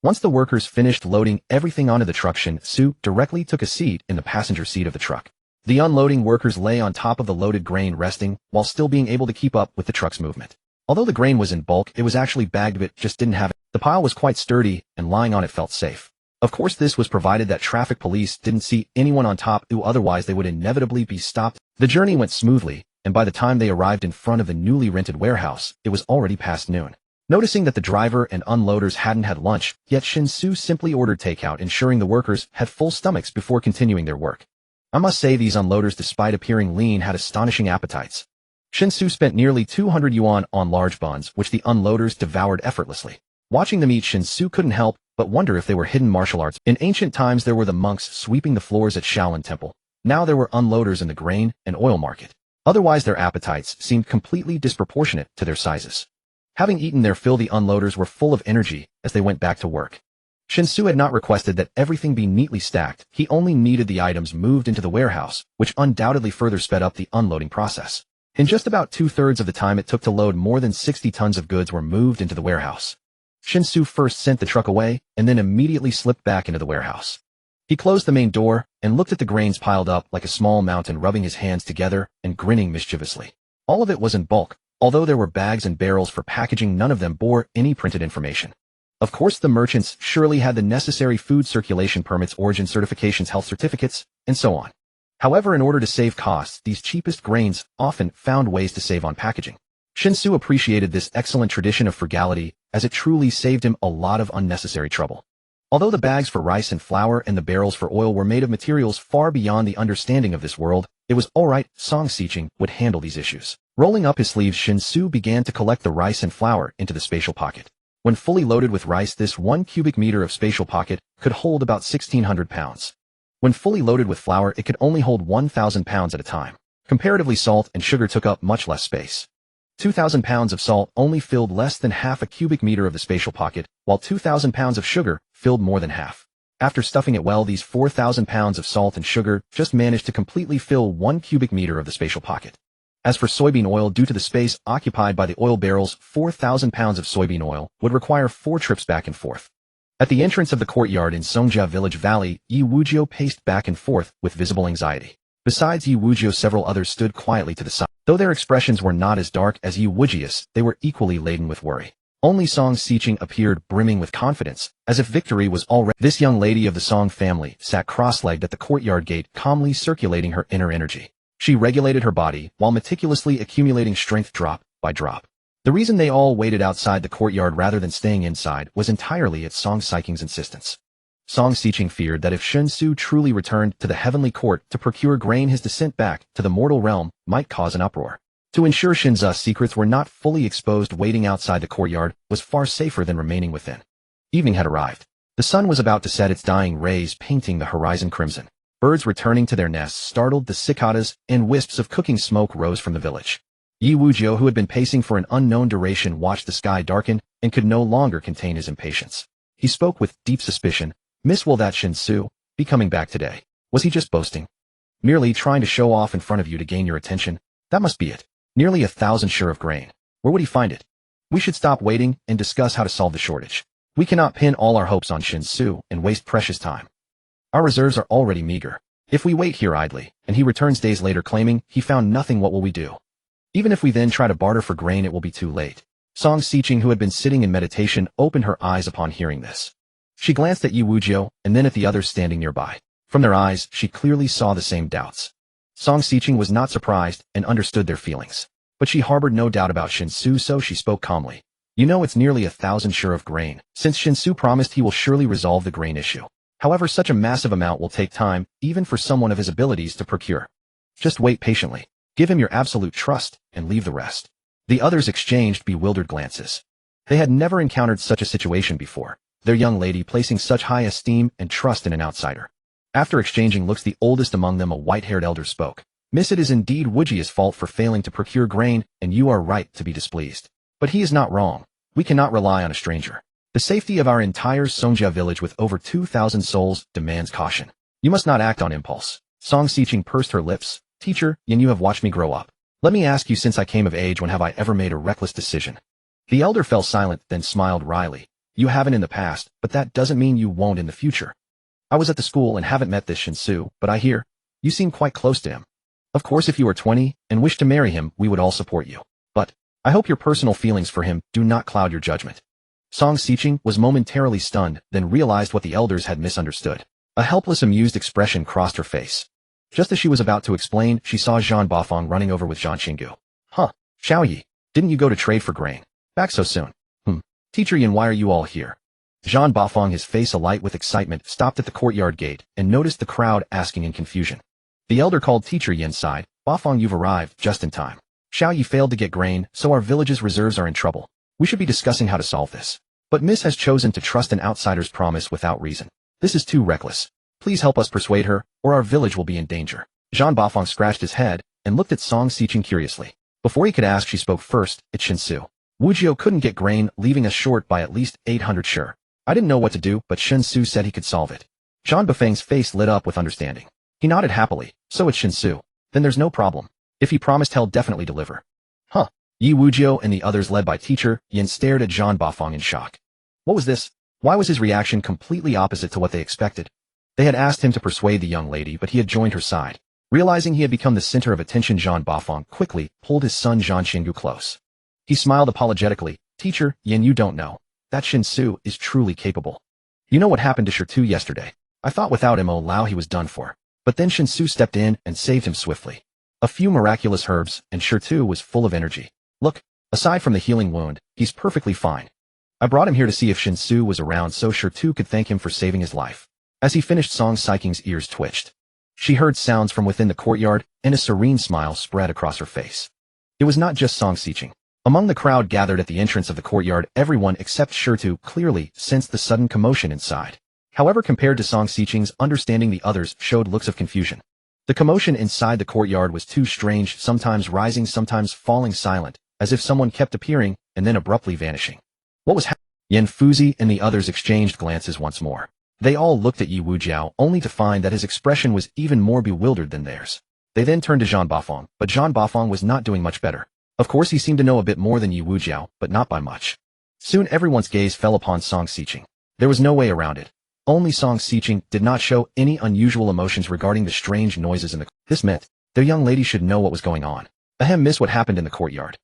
Once the workers finished loading everything onto the truck, Shen Xu directly took a seat in the passenger seat of the truck. The unloading workers lay on top of the loaded grain, resting, while still being able to keep up with the truck's movement. Although the grain was in bulk, it was actually bagged, but just didn't have it. The pile was quite sturdy, and lying on it felt safe. Of course, this was provided that traffic police didn't see anyone on top, who otherwise they would inevitably be stopped. The journey went smoothly, and by the time they arrived in front of the newly rented warehouse, it was already past noon. Noticing that the driver and unloaders hadn't had lunch, yet Shen Xu simply ordered takeout, ensuring the workers had full stomachs before continuing their work. I must say these unloaders, despite appearing lean, had astonishing appetites. Shen Xu spent nearly 200 yuan on large buns, which the unloaders devoured effortlessly. Watching them eat, Shen Xu couldn't help but wonder if they were hidden martial arts. In ancient times, there were the monks sweeping the floors at Shaolin Temple. Now there were unloaders in the grain and oil market. Otherwise, their appetites seemed completely disproportionate to their sizes. Having eaten their fill, the unloaders were full of energy as they went back to work. Shen Xu had not requested that everything be neatly stacked. He only needed the items moved into the warehouse, which undoubtedly further sped up the unloading process. In just about 2/3 of the time it took to load, more than 60 tons of goods were moved into the warehouse. Shen Xu first sent the truck away and then immediately slipped back into the warehouse. He closed the main door and looked at the grains piled up like a small mountain, rubbing his hands together and grinning mischievously. All of it was in bulk. Although there were bags and barrels for packaging, none of them bore any printed information. Of course, the merchants surely had the necessary food circulation permits, origin certifications, health certificates, and so on. However, in order to save costs, these cheapest grains often found ways to save on packaging. Shen Xu appreciated this excellent tradition of frugality, as it truly saved him a lot of unnecessary trouble. Although the bags for rice and flour and the barrels for oil were made of materials far beyond the understanding of this world, it was alright. Song Xiqing would handle these issues. Rolling up his sleeves, Shen Xu began to collect the rice and flour into the spatial pocket. When fully loaded with rice, this 1 cubic meter of spatial pocket could hold about 1,600 pounds. When fully loaded with flour, it could only hold 1,000 pounds at a time. Comparatively, salt and sugar took up much less space. 2,000 pounds of salt only filled less than half a cubic meter of the spatial pocket, while 2,000 pounds of sugar filled more than half. After stuffing it well, these 4,000 pounds of salt and sugar just managed to completely fill 1 cubic meter of the spatial pocket. As for soybean oil, due to the space occupied by the oil barrels, 4,000 pounds of soybean oil would require 4 trips back and forth. At the entrance of the courtyard in Songjia Village Valley, Yi Wujiu paced back and forth with visible anxiety. Besides Yi Wujiu, several others stood quietly to the side. Though their expressions were not as dark as Yi Wujiu's, they were equally laden with worry. Only Song Xiqing appeared brimming with confidence, as if victory was already. This young lady of the Song family sat cross-legged at the courtyard gate, calmly circulating her inner energy. She regulated her body while meticulously accumulating strength drop by drop. The reason they all waited outside the courtyard rather than staying inside was entirely at Song Xiqing's insistence. Song Xiqing feared that if Shen Xu truly returned to the heavenly court to procure grain, his descent back to the mortal realm might cause an uproar. To ensure Shen Xu's secrets were not fully exposed, waiting outside the courtyard was far safer than remaining within. Evening had arrived. The sun was about to set, its dying rays painting the horizon crimson. Birds returning to their nests startled the cicadas, and wisps of cooking smoke rose from the village. Yi Wujiu, who had been pacing for an unknown duration, watched the sky darken and could no longer contain his impatience. He spoke with deep suspicion. "Miss, will that Shen Xu be coming back today? Was he just boasting? Merely trying to show off in front of you to gain your attention? That must be it. Nearly 1,000 share of grain. Where would he find it? We should stop waiting and discuss how to solve the shortage. We cannot pin all our hopes on Shen Xu and waste precious time. Our reserves are already meager. If we wait here idly, and he returns days later claiming he found nothing, what will we do? Even if we then try to barter for grain, it will be too late." Song Xiqing, who had been sitting in meditation, opened her eyes upon hearing this. She glanced at Yi Wujiu and then at the others standing nearby. From their eyes, she clearly saw the same doubts. Song Xiqing was not surprised and understood their feelings. But she harbored no doubt about Shen Xu, so she spoke calmly. "You know, it's nearly 1,000 share of grain. Since Shen Xu promised, he will surely resolve the grain issue. However, such a massive amount will take time, even for someone of his abilities, to procure. Just wait patiently. Give him your absolute trust, and leave the rest." The others exchanged bewildered glances. They had never encountered such a situation before, their young lady placing such high esteem and trust in an outsider. After exchanging looks, the oldest among them, a white-haired elder, spoke. "Miss, it is indeed Wujiu's fault for failing to procure grain, and you are right to be displeased. But he is not wrong. We cannot rely on a stranger. The safety of our entire Songjia village with over 2,000 souls demands caution. You must not act on impulse." Song Xiqing pursed her lips. "Teacher, and you have watched me grow up. Let me ask you, since I came of age, when have I ever made a reckless decision?" The elder fell silent, then smiled wryly. "You haven't in the past, but that doesn't mean you won't in the future. I was at the school and haven't met this Shen Xu, but I hear you seem quite close to him. Of course, if you are 20 and wish to marry him, we would all support you. But I hope your personal feelings for him do not cloud your judgment. Song Xiqing was momentarily stunned, then realized what the elders had misunderstood. A helpless, amused expression crossed her face. Just as she was about to explain, she saw Zhang Bafang running over with Zhang Qinggu. Huh, Xiaoyi, didn't you go to trade for grain? Back so soon? Teacher Yin, why are you all here? Zhang Bafang, his face alight with excitement, stopped at the courtyard gate and noticed the crowd asking in confusion. The elder called Teacher Yin aside. Bafang, you've arrived just in time. Xiaoyi failed to get grain, so our village's reserves are in trouble. We should be discussing how to solve this. But Miss has chosen to trust an outsider's promise without reason. This is too reckless. Please help us persuade her, or our village will be in danger. Zhang Bafang scratched his head and looked at Song Xiqing curiously. Before he could ask, she spoke first. It's Shen Xu. Wujiao couldn't get grain, leaving us short by at least 800 sure. I didn't know what to do, but Shen Xu said he could solve it. Zhang Bafang's face lit up with understanding. He nodded happily. So it's Shen Xu. Then there's no problem. If he promised, he'll definitely deliver. Huh. Yi Wujiao and the others led by Teacher Yin stared at Zhang Bafang in shock. What was this? Why was his reaction completely opposite to what they expected? They had asked him to persuade the young lady, but he had joined her side. Realizing he had become the center of attention, Zhang Bafang quickly pulled his son Zhang Qinggu close. He smiled apologetically. Teacher Yin, you don't know. That Shen Xu is truly capable. You know what happened to Shi yesterday? I thought without Mo Lao he was done for. But then Shen Xu stepped in and saved him swiftly. A few miraculous herbs, and Shi was full of energy. Look, aside from the healing wound, he's perfectly fine. I brought him here to see if Shen Xu was around so Shi could thank him for saving his life. As he finished, Song Xiqing's ears twitched. She heard sounds from within the courtyard, and a serene smile spread across her face. It was not just Song Xiqing. Among the crowd gathered at the entrance of the courtyard, everyone except Shi clearly sensed the sudden commotion inside. However, compared to Song Xiqing's understanding, the others showed looks of confusion. The commotion inside the courtyard was too strange, sometimes rising, sometimes falling silent, as if someone kept appearing and then abruptly vanishing. What was happening? Yan Fuzi and the others exchanged glances once more. They all looked at Yi Wujiao, only to find that his expression was even more bewildered than theirs. They then turned to Zhang Bafang, but Zhang Bafang was not doing much better. Of course, he seemed to know a bit more than Yi Wujiao, but not by much. Soon everyone's gaze fell upon Song Xiqing. There was no way around it. Only Song Xiqing did not show any unusual emotions regarding the strange noises in the. This meant the young lady should know what was going on. Ahem, miss, what happened in the courtyard?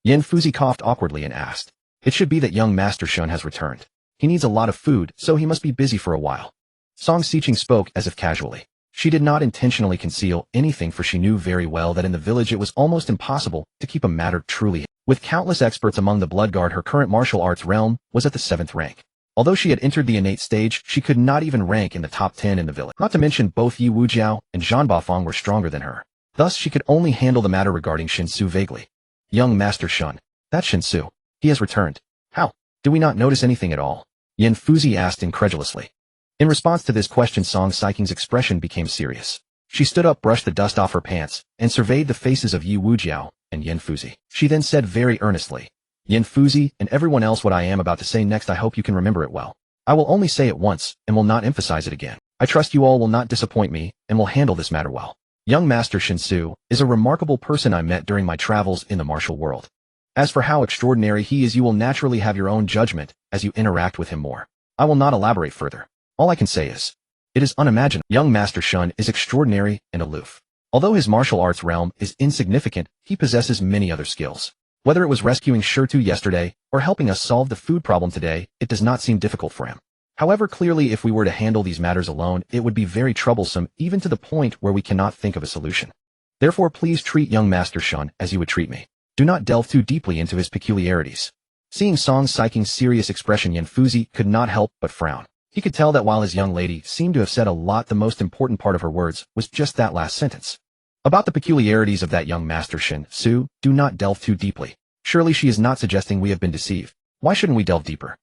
Yan Fuzi coughed awkwardly and asked. It should be that young Master Shen has returned. He needs a lot of food, so he must be busy for a while. Song Xiqing spoke as if casually. She did not intentionally conceal anything, for she knew very well that in the village it was almost impossible to keep a matter truly. With countless experts among the Blood Guard, her current martial arts realm was at the 7th rank. Although she had entered the innate stage, she could not even rank in the top 10 in the village. Not to mention both Yi Wujiao and Zhang Bafang were stronger than her. Thus, she could only handle the matter regarding Shen Xu vaguely. Young Master Shen. That's Shen Xu. He has returned. How? Do we not notice anything at all? Yan Fuzi asked incredulously. In response to this question, Song Xiqing's expression became serious. She stood up, brushed the dust off her pants, and surveyed the faces of Yi Wujiao and Yan Fuzi. She then said very earnestly, Yan Fuzi and everyone else, what I am about to say next, I hope you can remember it well. I will only say it once, and will not emphasize it again. I trust you all will not disappoint me, and will handle this matter well. Young Master Shen Xu is a remarkable person I met during my travels in the martial world. As for how extraordinary he is, you will naturally have your own judgment as you interact with him more. I will not elaborate further. All I can say is, it is unimaginable. Young Master Shen is extraordinary and aloof. Although his martial arts realm is insignificant, he possesses many other skills. Whether it was rescuing Shi yesterday or helping us solve the food problem today, it does not seem difficult for him. However, clearly if we were to handle these matters alone, it would be very troublesome, even to the point where we cannot think of a solution. Therefore, please treat young Master Shen as you would treat me. Do not delve too deeply into his peculiarities. Seeing Song Xiqing's serious expression, Yan Fuzi could not help but frown. He could tell that while his young lady seemed to have said a lot, the most important part of her words was just that last sentence. About the peculiarities of that young Master Shen Xu, do not delve too deeply. Surely she is not suggesting we have been deceived. Why shouldn't we delve deeper?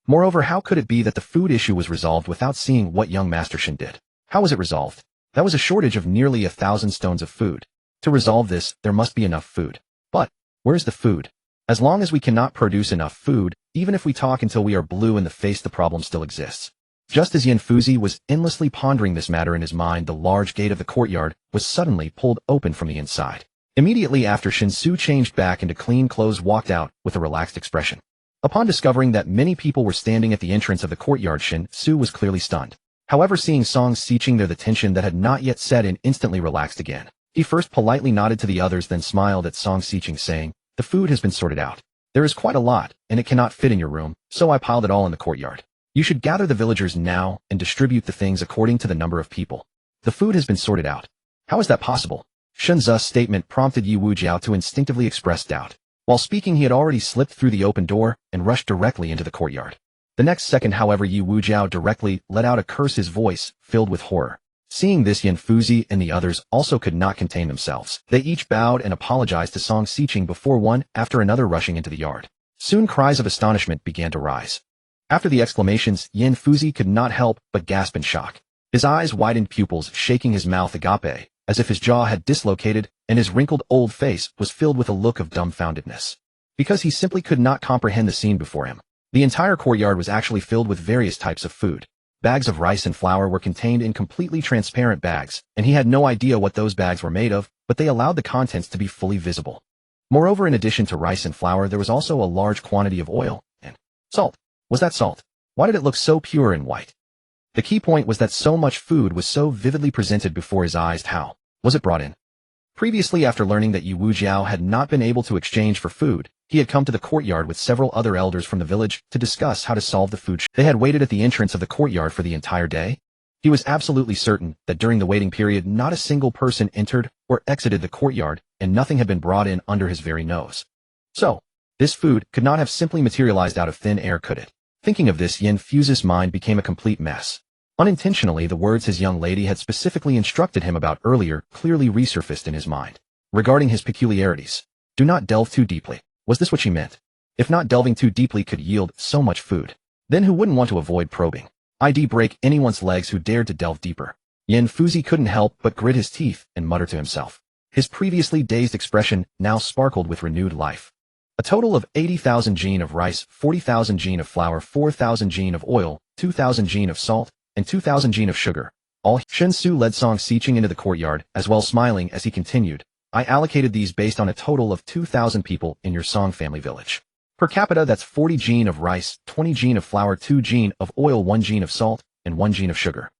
Moreover, how could it be that the food issue was resolved without seeing what young Master Shen did? How was it resolved? That was a shortage of nearly 1,000 stones of food. To resolve this, there must be enough food. But, where's the food? As long as we cannot produce enough food, even if we talk until we are blue in the face, the problem still exists. Just as Yan Fuzi was endlessly pondering this matter in his mind, the large gate of the courtyard was suddenly pulled open from the inside. Immediately after, Shen Xu changed back into clean clothes, walked out with a relaxed expression. Upon discovering that many people were standing at the entrance of the courtyard, Shen Xu was clearly stunned. However, seeing Song Xiqing there, the tension that had not yet set in instantly relaxed again. He first politely nodded to the others, then smiled at Song Xiqing, saying, The food has been sorted out. There is quite a lot, and it cannot fit in your room, so I piled it all in the courtyard. You should gather the villagers now and distribute the things according to the number of people. The food has been sorted out. How is that possible? Shen Xu's statement prompted Yi Wujiao to instinctively express doubt. While speaking, he had already slipped through the open door and rushed directly into the courtyard. The next second, however, Yi Wujiao directly let out a curse, his voice filled with horror. Seeing this, Yan Fuzi and the others also could not contain themselves. They each bowed and apologized to Song Xiqing before one after another rushing into the yard. Soon cries of astonishment began to rise. After the exclamations, Yan Fuzi could not help but gasp in shock. His eyes widened, pupils shaking, his mouth agape, as if his jaw had dislocated, and his wrinkled old face was filled with a look of dumbfoundedness. Because he simply could not comprehend the scene before him. The entire courtyard was actually filled with various types of food. Bags of rice and flour were contained in completely transparent bags, and he had no idea what those bags were made of, but they allowed the contents to be fully visible. Moreover, in addition to rice and flour, there was also a large quantity of oil and salt. Was that salt? Why did it look so pure and white? The key point was that so much food was so vividly presented before his eyes. How was it brought in? Previously, after learning that Yi Wujiao had not been able to exchange for food, he had come to the courtyard with several other elders from the village to discuss how to solve the food. They had waited at the entrance of the courtyard for the entire day. He was absolutely certain that during the waiting period, not a single person entered or exited the courtyard, and nothing had been brought in under his very nose. So, this food could not have simply materialized out of thin air, could it? Thinking of this, Yan Fuzi's mind became a complete mess. Unintentionally, the words his young lady had specifically instructed him about earlier clearly resurfaced in his mind. Regarding his peculiarities, do not delve too deeply. Was this what she meant? If not delving too deeply could yield so much food, then who wouldn't want to avoid probing? I'd break anyone's legs who dared to delve deeper. Yan Fuzi couldn't help but grit his teeth and mutter to himself. His previously dazed expression now sparkled with renewed life. A total of 80,000 jin of rice, 40,000 jin of flour, 4,000 jin of oil, 2,000 jin of salt, and 2,000 jin of sugar. All. Shen Xu led Song Xiqing into the courtyard, as well smiling as he continued. I allocated these based on a total of 2,000 people in your Song family village. Per capita, that's 40 jin of rice, 20 jin of flour, 2 jin of oil, 1 jin of salt, and 1 jin of sugar.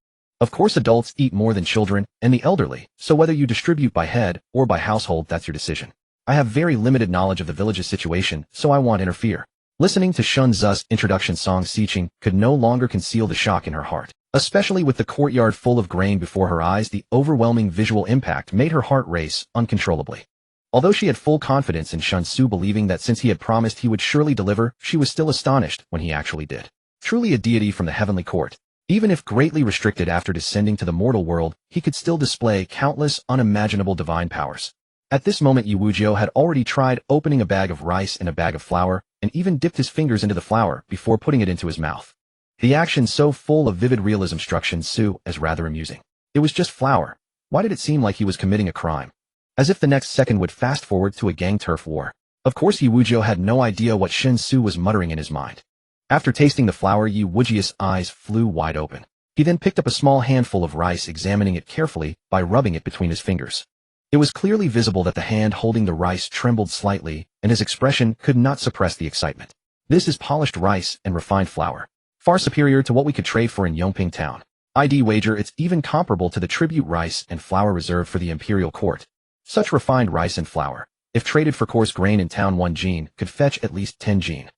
Of course, adults eat more than children and the elderly, so whether you distribute by head or by household, that's your decision. I have very limited knowledge of the village's situation, so I won't interfere. Listening to Shen Xu's introduction, Song Xiqing could no longer conceal the shock in her heart. Especially with the courtyard full of grain before her eyes, the overwhelming visual impact made her heart race uncontrollably. Although she had full confidence in Shen Xu, believing that since he had promised he would surely deliver, she was still astonished when he actually did. Truly a deity from the heavenly court. Even if greatly restricted after descending to the mortal world, he could still display countless unimaginable divine powers. At this moment, Yi Wujiao had already tried opening a bag of rice and a bag of flour, and even dipped his fingers into the flour before putting it into his mouth. The action, so full of vivid realism, struck Shen Xu as rather amusing. It was just flour. Why did it seem like he was committing a crime? As if the next second would fast forward to a gang turf war. Of course, Yi Wujiao had no idea what Shen Xu was muttering in his mind. After tasting the flour, Yi Wujiao's eyes flew wide open. He then picked up a small handful of rice, examining it carefully by rubbing it between his fingers. It was clearly visible that the hand holding the rice trembled slightly, and his expression could not suppress the excitement. This is polished rice and refined flour. Far superior to what we could trade for in Yongping town. I'd wager it's even comparable to the tribute rice and flour reserved for the imperial court. Such refined rice and flour, if traded for coarse grain in town, 1 jin could fetch at least 10 jin.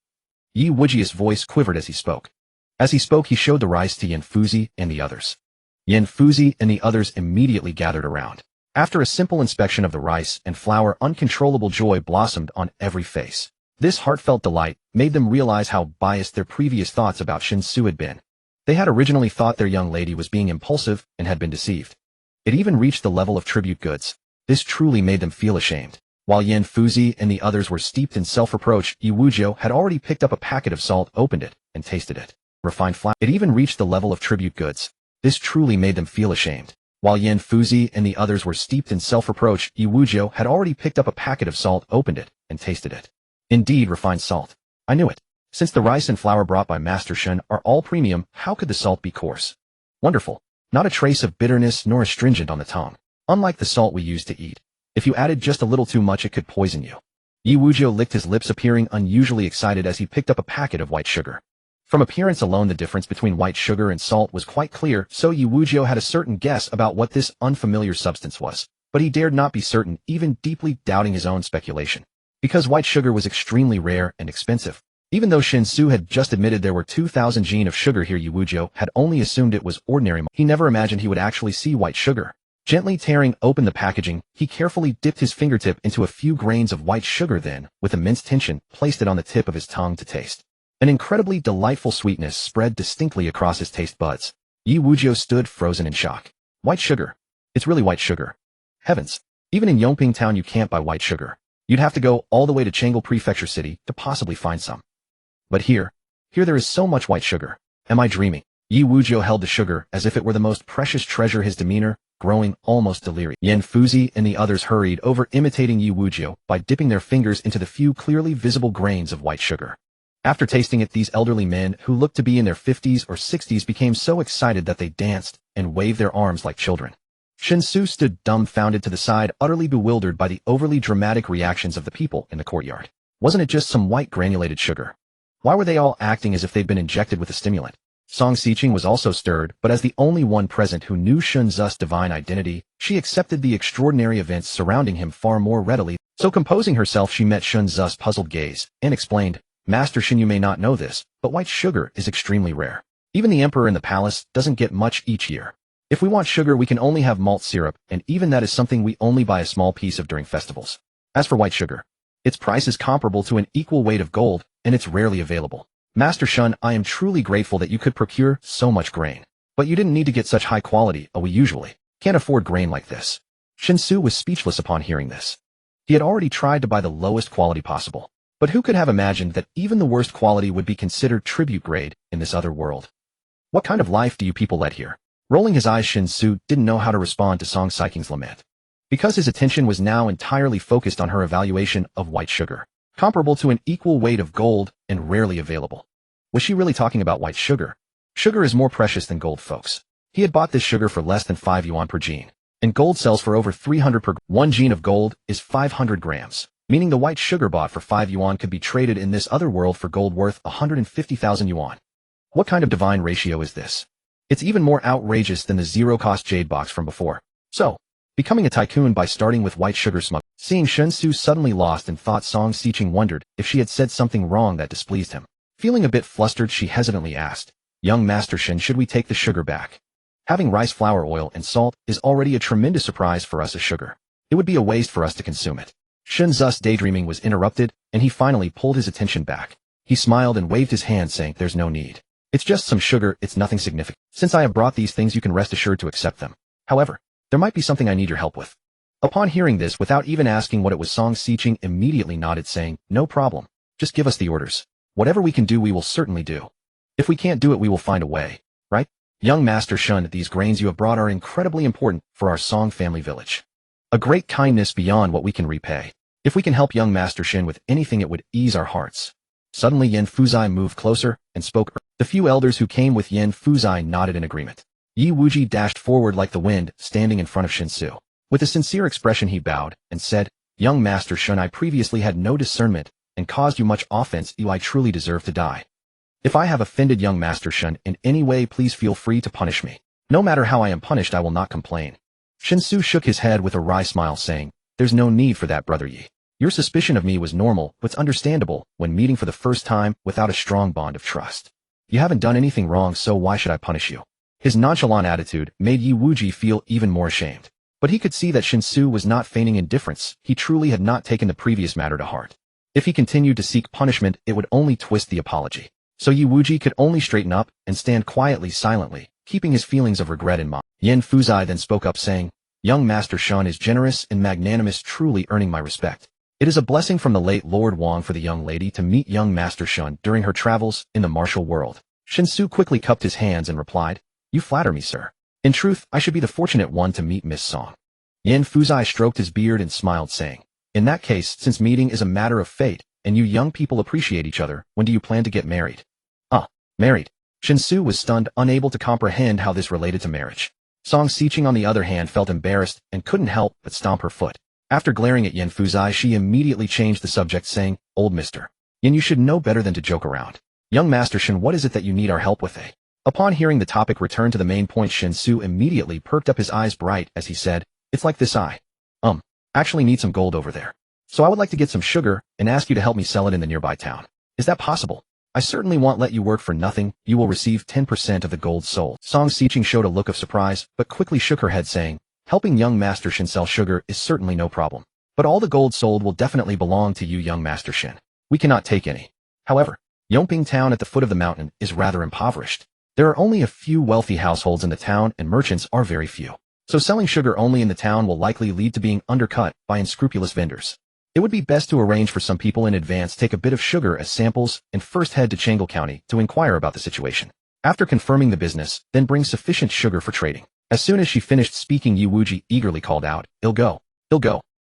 Yi Wujiao's voice quivered as he spoke. As he spoke, he showed the rice to Yan Fuzi and the others. Yan Fuzi and the others immediately gathered around. After a simple inspection of the rice and flour, uncontrollable joy blossomed on every face. This heartfelt delight made them realize how biased their previous thoughts about Shen Xu had been. They had originally thought their young lady was being impulsive and had been deceived. It even reached the level of tribute goods. This truly made them feel ashamed. While Yan Fuzi and the others were steeped in self-reproach, Yi Wujiao had already picked up a packet of salt, opened it, and tasted it. Refined flour. It even reached the level of tribute goods. This truly made them feel ashamed. While Yan Fuzi and the others were steeped in self-reproach, Yi Wujiao had already picked up a packet of salt, opened it, and tasted it. Indeed, refined salt. I knew it. Since the rice and flour brought by Master Shen are all premium, how could the salt be coarse? Wonderful. Not a trace of bitterness nor astringent on the tongue. Unlike the salt we use to eat. If you added just a little too much, it could poison you. Yi Wujiao licked his lips, appearing unusually excited as he picked up a packet of white sugar. From appearance alone, the difference between white sugar and salt was quite clear, so Yi Wujiao had a certain guess about what this unfamiliar substance was. But he dared not be certain, even deeply doubting his own speculation. because white sugar was extremely rare and expensive. Even though Shen Xu had just admitted there were 2,000 gene of sugar here, Yu Wuzhou had only assumed it was ordinary. He never imagined he would actually see white sugar. Gently tearing open the packaging, he carefully dipped his fingertip into a few grains of white sugar, then, with immense tension, placed it on the tip of his tongue to taste. An incredibly delightful sweetness spread distinctly across his taste buds. Yu Wuzhou stood frozen in shock. White sugar. It's really white sugar. Heavens. Even in Yongping town you can't buy white sugar. You'd have to go all the way to Chang'an Prefecture City to possibly find some. But here there is so much white sugar. Am I dreaming? Yu Wuzhou held the sugar as if it were the most precious treasure, his demeanor growing almost delirious. Yan Fuzi and the others hurried over, imitating Yu Wuzhou by dipping their fingers into the few clearly visible grains of white sugar. After tasting it, these elderly men, who looked to be in their 50s or 60s, became so excited that they danced and waved their arms like children. Shen Xu stood dumbfounded to the side, utterly bewildered by the overly dramatic reactions of the people in the courtyard. Wasn't it just some white granulated sugar? Why were they all acting as if they'd been injected with a stimulant? Song Xiqing was also stirred, but as the only one present who knew Shen Xu's divine identity, she accepted the extraordinary events surrounding him far more readily. So composing herself, she met Shen Xu's puzzled gaze and explained, "Master Shen, you may not know this, but white sugar is extremely rare. Even the emperor in the palace doesn't get much each year. If we want sugar, we can only have malt syrup, and even that is something we only buy a small piece of during festivals. As for white sugar, its price is comparable to an equal weight of gold, and it's rarely available. Master Shen, I am truly grateful that you could procure so much grain. But you didn't need to get such high quality, we usually can't afford grain like this." Shen Xu was speechless upon hearing this. He had already tried to buy the lowest quality possible, but who could have imagined that even the worst quality would be considered tribute grade in this other world? What kind of life do you people lead here? Rolling his eyes, Shen Xu didn't know how to respond to Song Xiqing's lament, because his attention was now entirely focused on her evaluation of white sugar, comparable to an equal weight of gold and rarely available. Was she really talking about white sugar? Sugar is more precious than gold, folks. He had bought this sugar for less than 5 yuan per gene, and gold sells for over 300 per. 1 gene of gold is 500 grams, meaning the white sugar bought for 5 yuan could be traded in this other world for gold worth 150,000 yuan. What kind of divine ratio is this? It's even more outrageous than the zero-cost jade box from before. So, becoming a tycoon by starting with white sugar smuggling. Seeing Shen Xu suddenly lost in thought, Song Xiqing wondered if she had said something wrong that displeased him. Feeling a bit flustered, she hesitantly asked, "Young Master Shen, should we take the sugar back? Having rice flour, oil, and salt is already a tremendous surprise for us as sugar. It would be a waste for us to consume it." Shen Xu's daydreaming was interrupted, and he finally pulled his attention back. He smiled and waved his hand, saying, "There's no need. It's just some sugar, it's nothing significant. Since I have brought these things, you can rest assured to accept them. However, there might be something I need your help with." Upon hearing this, without even asking what it was, Song Xiqing immediately nodded, saying, "No problem. Just give us the orders. Whatever we can do, we will certainly do. If we can't do it, we will find a way, right? Young Master Shen, these grains you have brought are incredibly important for our Song family village. A great kindness beyond what we can repay. If we can help young Master Shen with anything, it would ease our hearts." Suddenly Yan Fuzai moved closer and spoke. The few elders who came with Yan Fuzai nodded in agreement. Yi Wuji dashed forward like the wind, standing in front of Shen Xu. With a sincere expression he bowed and said, "Young Master Shen, I previously had no discernment and caused you much offense. I truly deserve to die. If I have offended young Master Shen in any way, please feel free to punish me. No matter how I am punished, I will not complain." Shen Xu shook his head with a wry smile, saying, "There's no need for that, brother Yi. Your suspicion of me was normal, but's understandable when meeting for the first time without a strong bond of trust. You haven't done anything wrong, so why should I punish you?" His nonchalant attitude made Yi Wuji feel even more ashamed. But he could see that Shen Xu was not feigning indifference. He truly had not taken the previous matter to heart. If he continued to seek punishment, it would only twist the apology. So Yi Wuji could only straighten up and stand quietly, silently, keeping his feelings of regret in mind. Yan Fuzai then spoke up, saying, "Young Master Shen is generous and magnanimous, truly earning my respect. It is a blessing from the late Lord Wang for the young lady to meet young Master Shen during her travels in the martial world." Shen Xu quickly cupped his hands and replied, "You flatter me, sir. In truth, I should be the fortunate one to meet Miss Song." Yan Fuzai stroked his beard and smiled, saying, "In that case, since meeting is a matter of fate, and you young people appreciate each other, when do you plan to get married?" Married? Shen Xu was stunned, unable to comprehend how this related to marriage. Song Xiqing, on the other hand, felt embarrassed and couldn't help but stomp her foot. After glaring at Yan Fuzai, she immediately changed the subject, saying, "Old mister. Yan, you should know better than to joke around. Young Master Shen, what is it that you need our help with, eh?" Upon hearing the topic return to the main point, Shen Xu immediately perked up, his eyes bright as he said, "It's like this, I actually need some gold over there. So I would like to get some sugar and ask you to help me sell it in the nearby town. Is that possible? I certainly won't let you work for nothing. You will receive 10% of the gold sold. Song Xiqing showed a look of surprise, but quickly shook her head saying, helping young Master Shen sell sugar is certainly no problem. But all the gold sold will definitely belong to you, young Master Shen. We cannot take any. However, Yongping town at the foot of the mountain is rather impoverished. There are only a few wealthy households in the town and merchants are very few. So selling sugar only in the town will likely lead to being undercut by unscrupulous vendors. It would be best to arrange for some people in advance take a bit of sugar as samples and first head to Changle County to inquire about the situation. After confirming the business, then bring sufficient sugar for trading. As soon as she finished speaking, Yi Wuji eagerly called out, I'll go.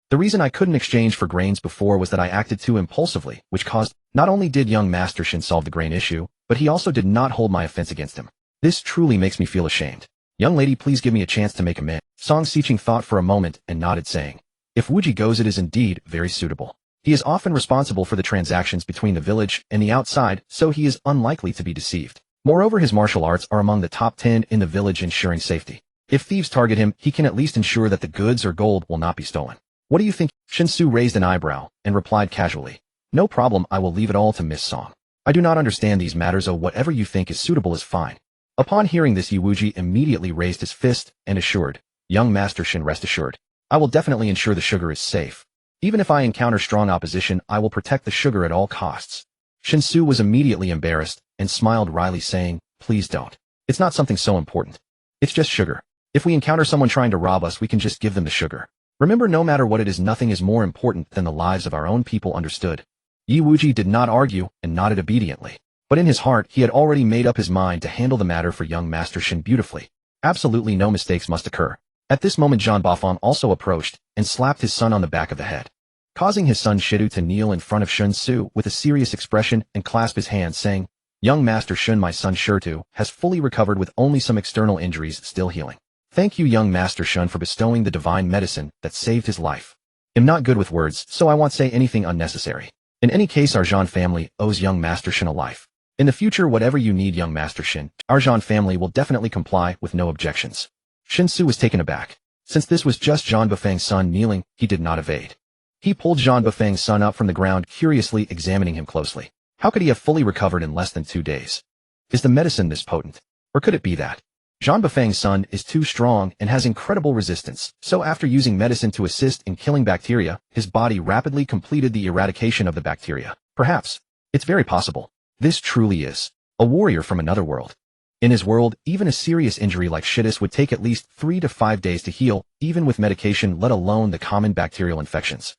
The reason I couldn't exchange for grains before was that I acted too impulsively, which caused, not only did young Master Shen solve the grain issue, but he also did not hold my offense against him. This truly makes me feel ashamed. Young lady, please give me a chance to make amends. Song Xiqing thought for a moment and nodded, saying, if Wuji goes, it is indeed very suitable. He is often responsible for the transactions between the village and the outside, so he is unlikely to be deceived. Moreover, his martial arts are among the top 10 in the village, ensuring safety. If thieves target him, he can at least ensure that the goods or gold will not be stolen. What do you think? Shen Xu raised an eyebrow and replied casually, no problem, I will leave it all to Miss Song. I do not understand these matters, whatever you think is suitable is fine. Upon hearing this, Yi Wuji immediately raised his fist and assured, young Master Shen, rest assured. I will definitely ensure the sugar is safe. Even if I encounter strong opposition, I will protect the sugar at all costs. Shen Xu was immediately embarrassed and smiled wryly, saying, please don't. It's not something so important. It's just sugar. If we encounter someone trying to rob us, we can just give them the sugar. Remember, no matter what it is, nothing is more important than the lives of our own people, understood? Yi Wuji did not argue and nodded obediently. But in his heart, he had already made up his mind to handle the matter for young Master Shen beautifully. Absolutely no mistakes must occur. At this moment, Zhan Bafang also approached and slapped his son on the back of the head, causing his son Shidu to kneel in front of Shen Xu with a serious expression and clasp his hands, saying, young Master Shen, my son Shidu has fully recovered with only some external injuries still healing. Thank you, young Master Shen, for bestowing the divine medicine that saved his life. I'm not good with words, so I won't say anything unnecessary. In any case, our Zhan family owes young Master Shen a life. In the future, whatever you need, young Master Shen, our Zhan family will definitely comply with no objections. Shen Xu was taken aback. Since this was just Zhan Bafang's son kneeling, he did not evade. He pulled Zhan Bafang's son up from the ground, curiously examining him closely. How could he have fully recovered in less than 2 days? Is the medicine this potent? Or could it be that Zhan Bafang's son is too strong and has incredible resistance, so after using medicine to assist in killing bacteria, his body rapidly completed the eradication of the bacteria? Perhaps. It's very possible. This truly is a warrior from another world. In his world, even a serious injury like shitis would take at least 3 to 5 days to heal, even with medication, let alone the common bacterial infections.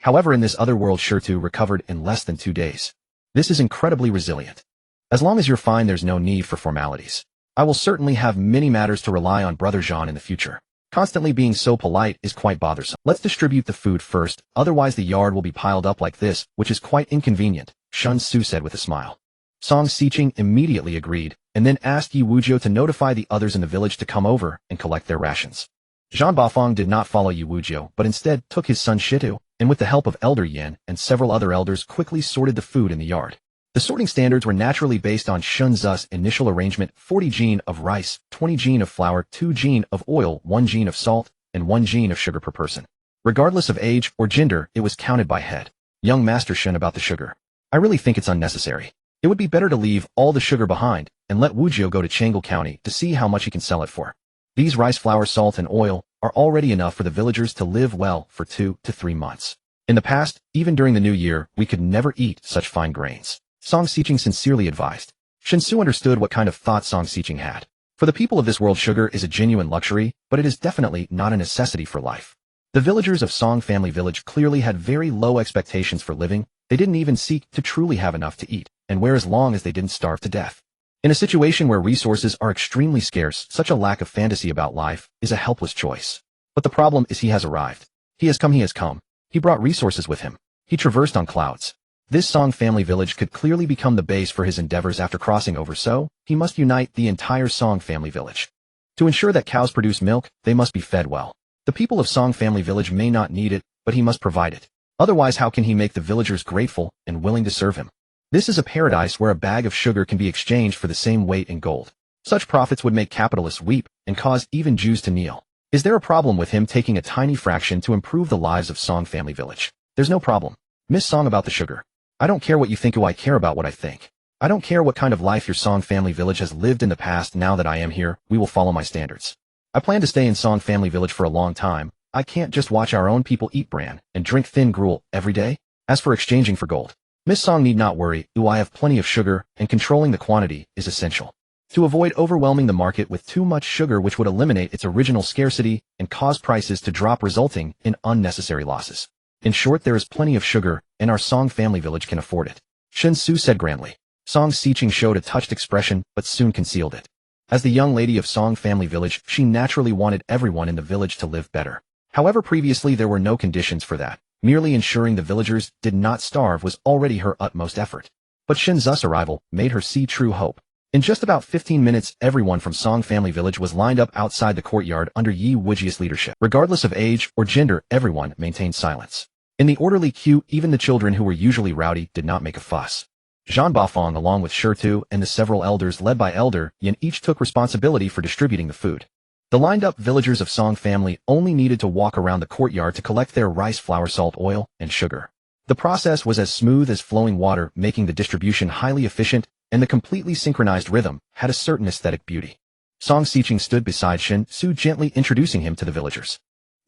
However, in this other world, Shitu recovered in less than 2 days. This is incredibly resilient. As long as you're fine, there's no need for formalities. I will certainly have many matters to rely on Brother Zhan in the future. Constantly being so polite is quite bothersome. Let's distribute the food first, otherwise the yard will be piled up like this, which is quite inconvenient, Shen Xu said with a smile. Song Xiqing immediately agreed, and then asked Yi Wuji to notify the others in the village to come over and collect their rations. Zhan Bafang did not follow Yi Wuji, but instead took his son Shitu, and with the help of Elder Yan and several other elders quickly sorted the food in the yard. The sorting standards were naturally based on Shen Xu's initial arrangement: 40 gene of rice, 20 gene of flour, 2 gene of oil, 1 gene of salt, and 1 gene of sugar per person. Regardless of age or gender, it was counted by head. Young Master Shen, about the sugar. I really think it's unnecessary. It would be better to leave all the sugar behind and let Wujio go to Changle County to see how much he can sell it for. These rice, flour, salt, and oil are already enough for the villagers to live well for 2 to 3 months. In the past, even during the new year, we could never eat such fine grains. Song Xiqing sincerely advised. Shen Xu understood what kind of thought Song Xiqing had. For the people of this world, sugar is a genuine luxury, but it is definitely not a necessity for life. The villagers of Song Family Village clearly had very low expectations for living. They didn't even seek to truly have enough to eat, and wear as long as they didn't starve to death. In a situation where resources are extremely scarce, such a lack of fantasy about life is a helpless choice. But the problem is he has arrived. He has come. He brought resources with him. He traversed on clouds. This Song Family Village could clearly become the base for his endeavors after crossing over, so he must unite the entire Song Family Village. To ensure that cows produce milk, they must be fed well. The people of Song Family Village may not need it, but he must provide it. Otherwise, how can he make the villagers grateful and willing to serve him? This is a paradise where a bag of sugar can be exchanged for the same weight in gold. Such profits would make capitalists weep and cause even Jews to kneel. Is there a problem with him taking a tiny fraction to improve the lives of Song Family Village? There's no problem. Miss Song about the sugar. I don't care what you think, I care about what I think. I don't care what kind of life your Song family village has lived in the past. Now that I am here, we will follow my standards. I plan to stay in Song family village for a long time. I can't just watch our own people eat bran and drink thin gruel every day. As for exchanging for gold, Miss Song need not worry. I have plenty of sugar, and controlling the quantity is essential. To avoid overwhelming the market with too much sugar, which would eliminate its original scarcity and cause prices to drop, resulting in unnecessary losses. In short, there is plenty of sugar, and our Song family village can afford it, Shen Xu said grandly. Song Xiqing showed a touched expression, but soon concealed it. As the young lady of Song family village, she naturally wanted everyone in the village to live better. However, previously there were no conditions for that. Merely ensuring the villagers did not starve was already her utmost effort. But Shen Xu's arrival made her see true hope. In just about 15 minutes, everyone from Song family village was lined up outside the courtyard under Yi Wujia's leadership. Regardless of age or gender, everyone maintained silence. In the orderly queue, even the children who were usually rowdy did not make a fuss. Zhang Bafang, along with Shirtu and the several elders led by Elder Yin, each took responsibility for distributing the food. The lined-up villagers of Song family only needed to walk around the courtyard to collect their rice flour, salt, oil, and sugar. The process was as smooth as flowing water, making the distribution highly efficient, and the completely synchronized rhythm had a certain aesthetic beauty. Song Xiqing stood beside Shen Xu, gently introducing him to the villagers.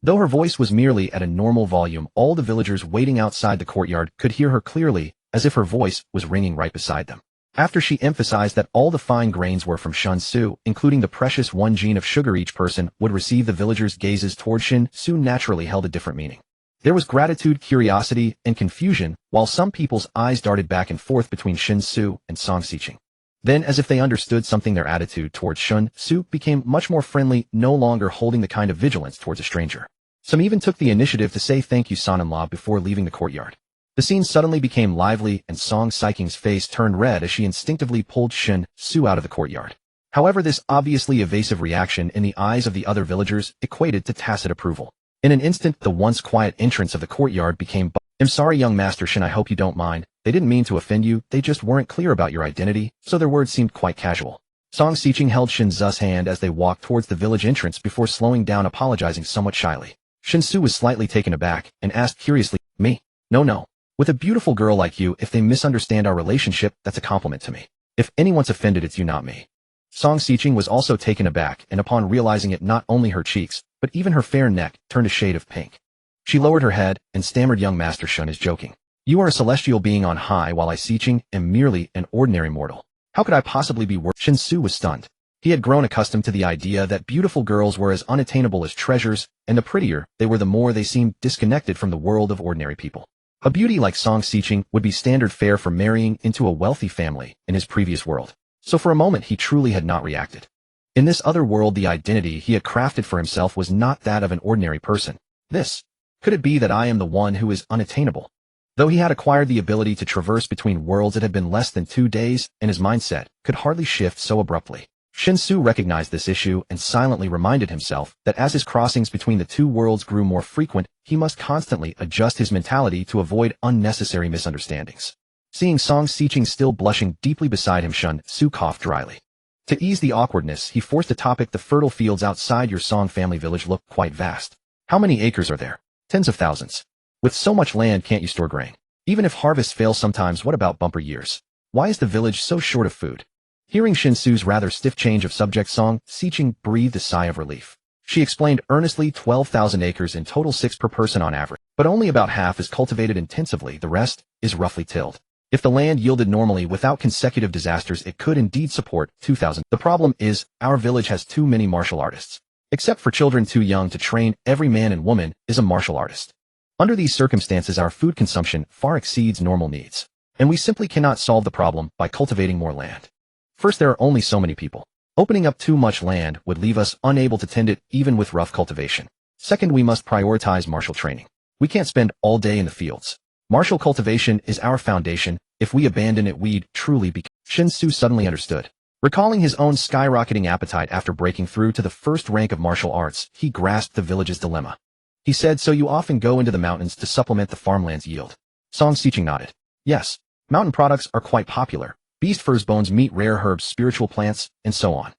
Though her voice was merely at a normal volume, all the villagers waiting outside the courtyard could hear her clearly, as if her voice was ringing right beside them. After she emphasized that all the fine grains were from Shen Xu, including the precious 1 gene of sugar each person would receive, the villagers' gazes toward Shen Xu naturally held a different meaning. There was gratitude, curiosity, and confusion, while some people's eyes darted back and forth between Shen Xu and Song Xiqing. Then, as if they understood something, their attitude towards Shen Xu became much more friendly, no longer holding the kind of vigilance towards a stranger. Some even took the initiative to say thank you son-in-law before leaving the courtyard. The scene suddenly became lively, and Song Xiqing's face turned red as she instinctively pulled Shen Xu out of the courtyard. However, this obviously evasive reaction in the eyes of the other villagers equated to tacit approval. In an instant, the once quiet entrance of the courtyard became I'm sorry, young Master Shen, I hope you don't mind. They didn't mean to offend you, they just weren't clear about your identity, so their words seemed quite casual. Song Xiqing held Shen Xu's hand as they walked towards the village entrance before slowing down, apologizing somewhat shyly. Shen Xu was slightly taken aback and asked curiously, Me? No. With a beautiful girl like you, if they misunderstand our relationship, that's a compliment to me. If anyone's offended, it's you, not me. Song Xiqing was also taken aback, and upon realizing it, not only her cheeks, but even her fair neck turned a shade of pink. She lowered her head and stammered, Young Master Shen is joking. You are a celestial being on high, while I Xiqing am merely an ordinary mortal. How could I possibly be worth? Shen Xu was stunned. He had grown accustomed to the idea that beautiful girls were as unattainable as treasures, and the prettier they were, the more they seemed disconnected from the world of ordinary people. A beauty like Song Xiqing would be standard fare for marrying into a wealthy family in his previous world. So for a moment he truly had not reacted. In this other world, the identity he had crafted for himself was not that of an ordinary person. Could it be that I am the one who is unattainable? Though he had acquired the ability to traverse between worlds, it had been less than 2 days, and his mindset could hardly shift so abruptly. Shen Xu recognized this issue and silently reminded himself that as his crossings between the 2 worlds grew more frequent, he must constantly adjust his mentality to avoid unnecessary misunderstandings. Seeing Song Xiqing still blushing deeply beside him, Shen Xu coughed dryly. To ease the awkwardness, he forced a topic. The fertile fields outside your Song family village look quite vast. How many acres are there? Tens of thousands. With so much land, can't you store grain? Even if harvests fail sometimes, what about bumper years? Why is the village so short of food? Hearing Shen Xu's rather stiff change of subject, Song Xiqing breathed a sigh of relief. She explained earnestly, 12,000 acres in total, 6 per person on average. But only about half is cultivated intensively, the rest is roughly tilled. If the land yielded normally without consecutive disasters, it could indeed support 2,000. The problem is, our village has too many martial artists. Except for children too young to train, every man and woman is a martial artist. Under these circumstances, our food consumption far exceeds normal needs. And we simply cannot solve the problem by cultivating more land. First, there are only so many people. Opening up too much land would leave us unable to tend it even with rough cultivation. Second, we must prioritize martial training. We can't spend all day in the fields. Martial cultivation is our foundation. If we abandon it, we'd truly be. Shen Xu suddenly understood. Recalling his own skyrocketing appetite after breaking through to the first rank of martial arts, he grasped the village's dilemma. He said, So you often go into the mountains to supplement the farmland's yield? Song Xiqing nodded. Yes. Mountain products are quite popular. Beast furs, bones, meat, rare herbs, spiritual plants, and so on.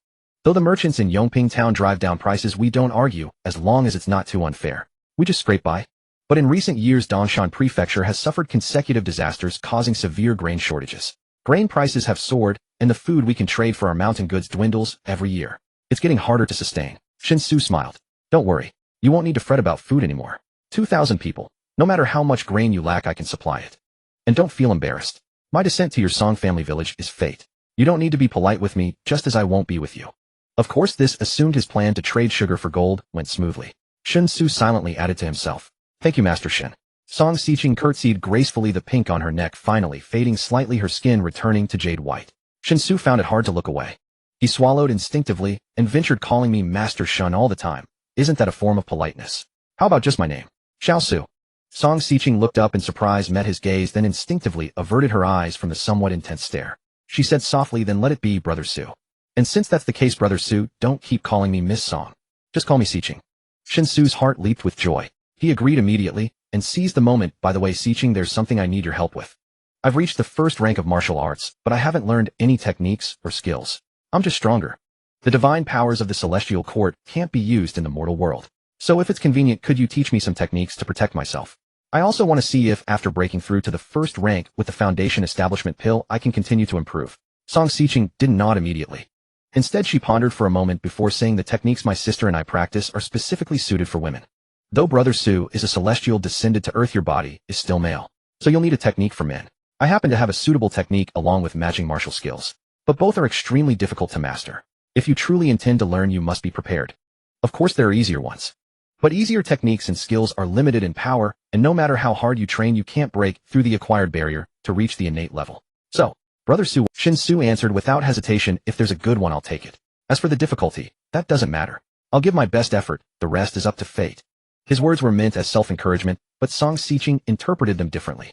Though the merchants in Yongping town drive down prices, we don't argue, as long as it's not too unfair. We just scrape by. But in recent years, Dongshan Prefecture has suffered consecutive disasters causing severe grain shortages. Grain prices have soared, and the food we can trade for our mountain goods dwindles every year. It's getting harder to sustain. Shen Xu smiled. Don't worry. You won't need to fret about food anymore. 2,000 people. No matter how much grain you lack, I can supply it. And don't feel embarrassed. My descent to your Song family village is fate. You don't need to be polite with me, just as I won't be with you. Of course, this assumed his plan to trade sugar for gold went smoothly. Shen Xu silently added to himself. Thank you, Master Shen. Song Xiqing curtsied gracefully, the pink on her neck finally fading slightly, her skin returning to jade white. Shen Xu found it hard to look away. He swallowed instinctively and ventured, calling me Master Shen all the time. Isn't that a form of politeness? How about just my name? Xiao Su. Song Xiqing looked up in surprise, met his gaze, then instinctively averted her eyes from the somewhat intense stare. She said softly, then let it be, Brother Su. And since that's the case, Brother Su, don't keep calling me Miss Song. Just call me Xiqing. Shen Xu's heart leaped with joy. He agreed immediately and seized the moment. By the way, Xiqing, there's something I need your help with. I've reached the first rank of martial arts, but I haven't learned any techniques or skills. I'm just stronger. The divine powers of the celestial court can't be used in the mortal world. So if it's convenient, could you teach me some techniques to protect myself? I also want to see if, after breaking through to the first rank with the foundation establishment pill, I can continue to improve. Song Xiqing didn't nod immediately. Instead, she pondered for a moment before saying, the techniques my sister and I practice are specifically suited for women. Though Brother Su is a celestial descended to earth, your body is still male. So you'll need a technique for men. I happen to have a suitable technique along with matching martial skills. But both are extremely difficult to master. If you truly intend to learn, you must be prepared. Of course, there are easier ones. But easier techniques and skills are limited in power, and no matter how hard you train, you can't break through the acquired barrier to reach the innate level. So, Brother Su, Shen Xu answered without hesitation, if there's a good one, I'll take it. As for the difficulty, that doesn't matter. I'll give my best effort, the rest is up to fate. His words were meant as self-encouragement, but Song Xiqing interpreted them differently.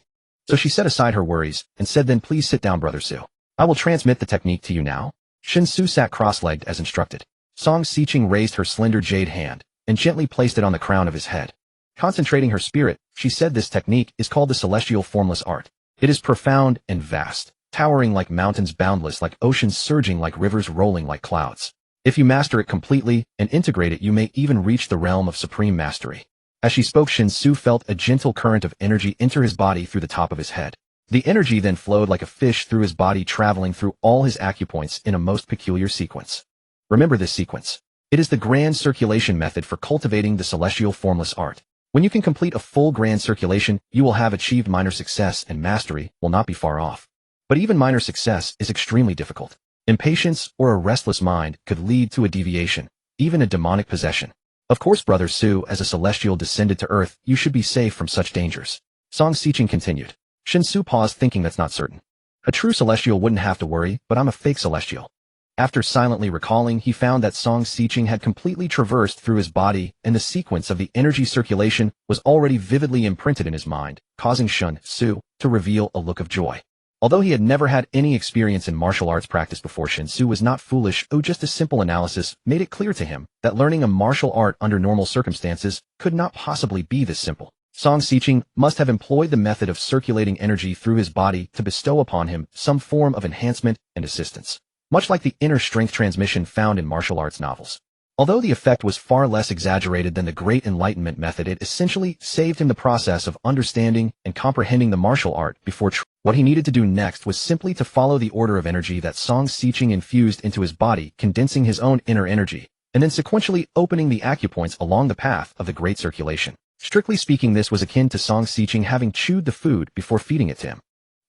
So she set aside her worries and said, then please sit down, Brother Su. I will transmit the technique to you now. Shen Xu sat cross-legged as instructed. Song Xiqing raised her slender jade hand and gently placed it on the crown of his head. Concentrating her spirit, she said, this technique is called the celestial formless art. It is profound and vast, towering like mountains, boundless like oceans, surging like rivers, rolling like clouds. If you master it completely and integrate it, you may even reach the realm of supreme mastery. As she spoke, Shen Xu felt a gentle current of energy enter his body through the top of his head. The energy then flowed like a fish through his body, traveling through all his acupoints in a most peculiar sequence. Remember this sequence. It is the grand circulation method for cultivating the celestial formless art. When you can complete a full grand circulation, you will have achieved minor success, and mastery will not be far off. But even minor success is extremely difficult. Impatience or a restless mind could lead to a deviation, even a demonic possession. Of course, Brother Su, as a celestial descended to earth, you should be safe from such dangers. Song Xiqing continued. Shen Xu paused, thinking that's not certain. A true celestial wouldn't have to worry, but I'm a fake celestial. After silently recalling, he found that Song Xiqing had completely traversed through his body, and the sequence of the energy circulation was already vividly imprinted in his mind, causing Shen Xu to reveal a look of joy. Although he had never had any experience in martial arts practice before, Shen Xu was not foolish. Just a simple analysis made it clear to him that learning a martial art under normal circumstances could not possibly be this simple. Song Xiqing must have employed the method of circulating energy through his body to bestow upon him some form of enhancement and assistance, much like the inner strength transmission found in martial arts novels. Although the effect was far less exaggerated than the Great Enlightenment method, it essentially saved him the process of understanding and comprehending the martial art before what he needed to do next was simply to follow the order of energy that Song Xiqing infused into his body, condensing his own inner energy, and then sequentially opening the acupoints along the path of the great circulation. Strictly speaking, this was akin to Song Xiqing having chewed the food before feeding it to him.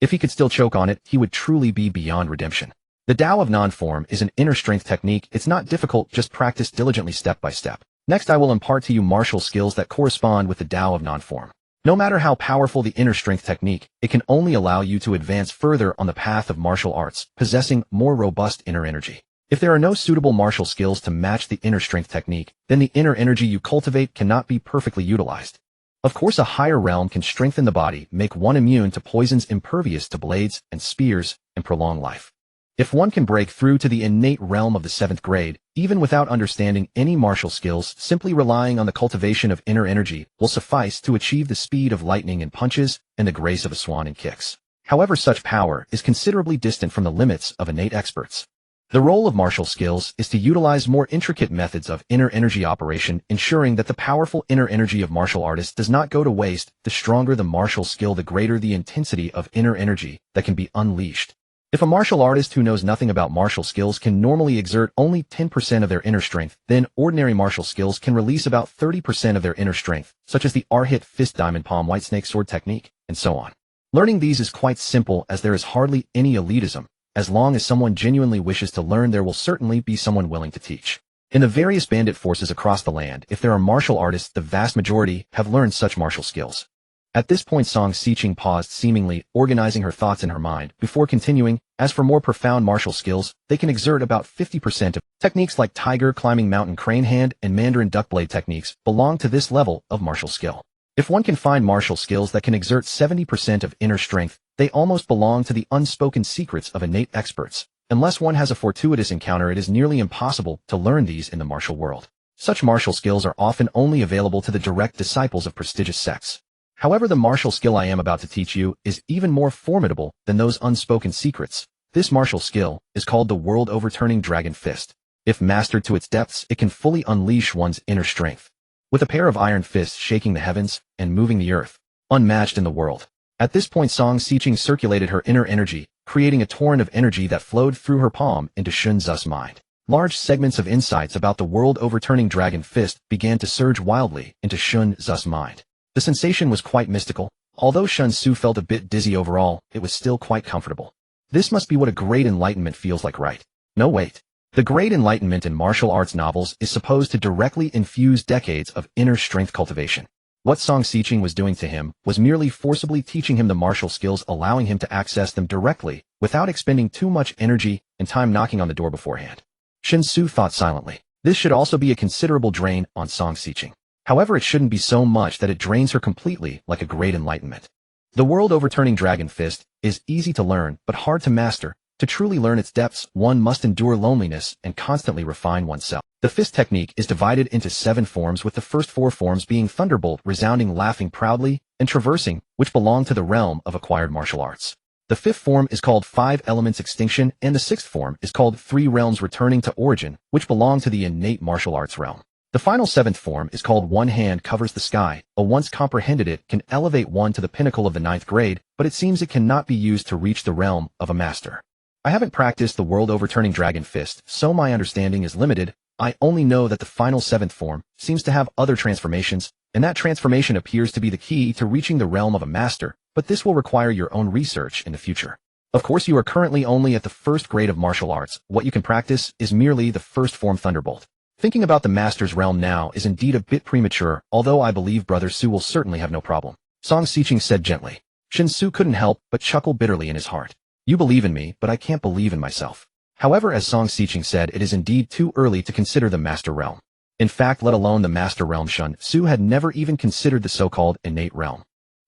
If he could still choke on it, he would truly be beyond redemption. The Tao of non-form is an inner strength technique. It's not difficult, just practice diligently step by step. Next, I will impart to you martial skills that correspond with the Tao of non-form. No matter how powerful the inner strength technique, it can only allow you to advance further on the path of martial arts, possessing more robust inner energy. If there are no suitable martial skills to match the inner strength technique, then the inner energy you cultivate cannot be perfectly utilized. Of course, a higher realm can strengthen the body, make one immune to poisons, impervious to blades and spears, and prolong life. If one can break through to the innate realm of the 7th grade, even without understanding any martial skills, simply relying on the cultivation of inner energy will suffice to achieve the speed of lightning in punches and the grace of a swan in kicks. However, such power is considerably distant from the limits of innate experts. The role of martial skills is to utilize more intricate methods of inner energy operation, ensuring that the powerful inner energy of martial artists does not go to waste. The stronger the martial skill, the greater the intensity of inner energy that can be unleashed. If a martial artist who knows nothing about martial skills can normally exert only 10% of their inner strength, then ordinary martial skills can release about 30% of their inner strength, such as the R-hit fist diamond palm white snake sword technique, and so on. Learning these is quite simple, as there is hardly any elitism. As long as someone genuinely wishes to learn, there will certainly be someone willing to teach. In the various bandit forces across the land, if there are martial artists, the vast majority have learned such martial skills. At this point, Song Xiqing paused, seemingly organizing her thoughts in her mind, before continuing. As for more profound martial skills, they can exert about 50% of techniques like tiger climbing, mountain crane hand, and Mandarin duck blade techniques belong to this level of martial skill. If one can find martial skills that can exert 70% of inner strength, they almost belong to the unspoken secrets of innate experts. Unless one has a fortuitous encounter, it is nearly impossible to learn these in the martial world. Such martial skills are often only available to the direct disciples of prestigious sects. However, the martial skill I am about to teach you is even more formidable than those unspoken secrets. This martial skill is called the world-overturning dragon fist. If mastered to its depths, it can fully unleash one's inner strength. With a pair of iron fists shaking the heavens and moving the earth, unmatched in the world. At this point, Song Xiqing circulated her inner energy, creating a torrent of energy that flowed through her palm into Shen Xu's mind. Large segments of insights about the world-overturning dragon fist began to surge wildly into Shen Xu's mind. The sensation was quite mystical. Although Shen Xu felt a bit dizzy overall, it was still quite comfortable. This must be what a great enlightenment feels like, right? No, wait. The Great Enlightenment in martial arts novels is supposed to directly infuse decades of inner strength cultivation. What Song Xiqing was doing to him was merely forcibly teaching him the martial skills, allowing him to access them directly, without expending too much energy and time knocking on the door beforehand. Shen Xu thought silently. This should also be a considerable drain on Song Xiqing. However, it shouldn't be so much that it drains her completely, like a great enlightenment. The world-overturning dragon fist is easy to learn, but hard to master. To truly learn its depths, one must endure loneliness and constantly refine oneself. The fist technique is divided into 7 forms, with the first 4 forms being thunderbolt, resounding, laughing proudly, and traversing, which belong to the realm of acquired martial arts. The 5th form is called 5 elements extinction, and the 6th form is called 3 realms returning to origin, which belong to the innate martial arts realm. The final 7th form is called one hand covers the sky. Once comprehended, it can elevate one to the pinnacle of the 9th grade, but it seems it cannot be used to reach the realm of a master. I haven't practiced the world-overturning dragon fist, so my understanding is limited. I only know that the final 7th form seems to have other transformations, and that transformation appears to be the key to reaching the realm of a master, but this will require your own research in the future. Of course, you are currently only at the 1st grade of martial arts. What you can practice is merely the 1st form thunderbolt. Thinking about the master's realm now is indeed a bit premature, although I believe Brother Su will certainly have no problem. Song Xiqing said gently. Shen Xu couldn't help but chuckle bitterly in his heart. You believe in me, but I can't believe in myself. However, as Song Xiqing said, it is indeed too early to consider the master realm. In fact, let alone the master realm, Shen Xu had never even considered the so-called innate realm.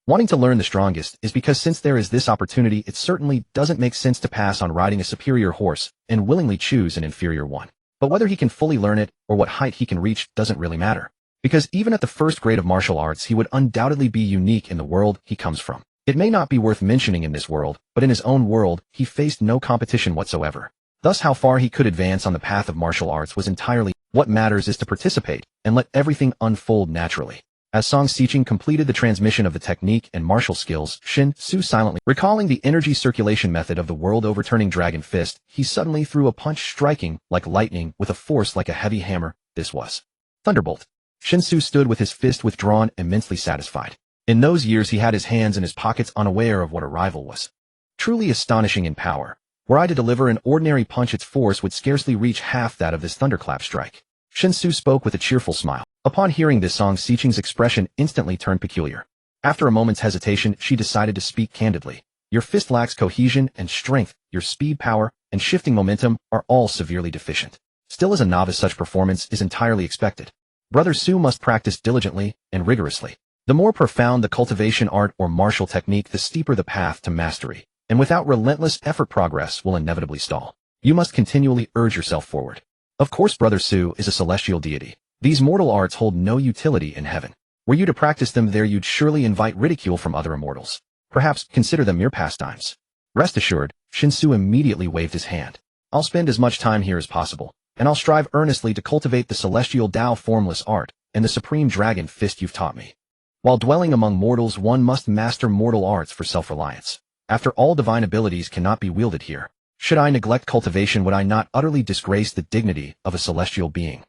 Wanting to learn the strongest is because since there is this opportunity, it certainly doesn't make sense to pass on riding a superior horse and willingly choose an inferior one. But whether he can fully learn it or what height he can reach doesn't really matter. Because even at the 1st grade of martial arts, he would undoubtedly be unique in the world he comes from. It may not be worth mentioning in this world, but in his own world, he faced no competition whatsoever. Thus, how far he could advance on the path of martial arts was entirely what matters is to participate and let everything unfold naturally. As Song Xiqing completed the transmission of the technique and martial skills, Shen Xu silently recalling the energy circulation method of the world-overturning dragon fist, he suddenly threw a punch, striking like lightning with a force like a heavy hammer. This was thunderbolt. Shen Xu stood with his fist withdrawn, immensely satisfied. In those years, he had his hands in his pockets, unaware of what a rival was. Truly astonishing in power. Were I to deliver an ordinary punch, its force would scarcely reach half that of this thunderclap strike. Shen Xu spoke with a cheerful smile. Upon hearing this, Song Xiqing's expression instantly turned peculiar. After a moment's hesitation, she decided to speak candidly. Your fist lacks cohesion and strength. Your speed, power, and shifting momentum are all severely deficient. Still, as a novice, such performance is entirely expected. Brother Su must practice diligently and rigorously. The more profound the cultivation art or martial technique, the steeper the path to mastery, and without relentless effort, progress will inevitably stall. You must continually urge yourself forward. Of course, Brother Su is a celestial deity. These mortal arts hold no utility in heaven. Were you to practice them there, you'd surely invite ridicule from other immortals. Perhaps consider them mere pastimes. Rest assured, Shen Xu immediately waved his hand. I'll spend as much time here as possible, and I'll strive earnestly to cultivate the celestial Tao formless art and the supreme dragon fist you've taught me. While dwelling among mortals, one must master mortal arts for self-reliance. After all, divine abilities cannot be wielded here. Should I neglect cultivation, would I not utterly disgrace the dignity of a celestial being?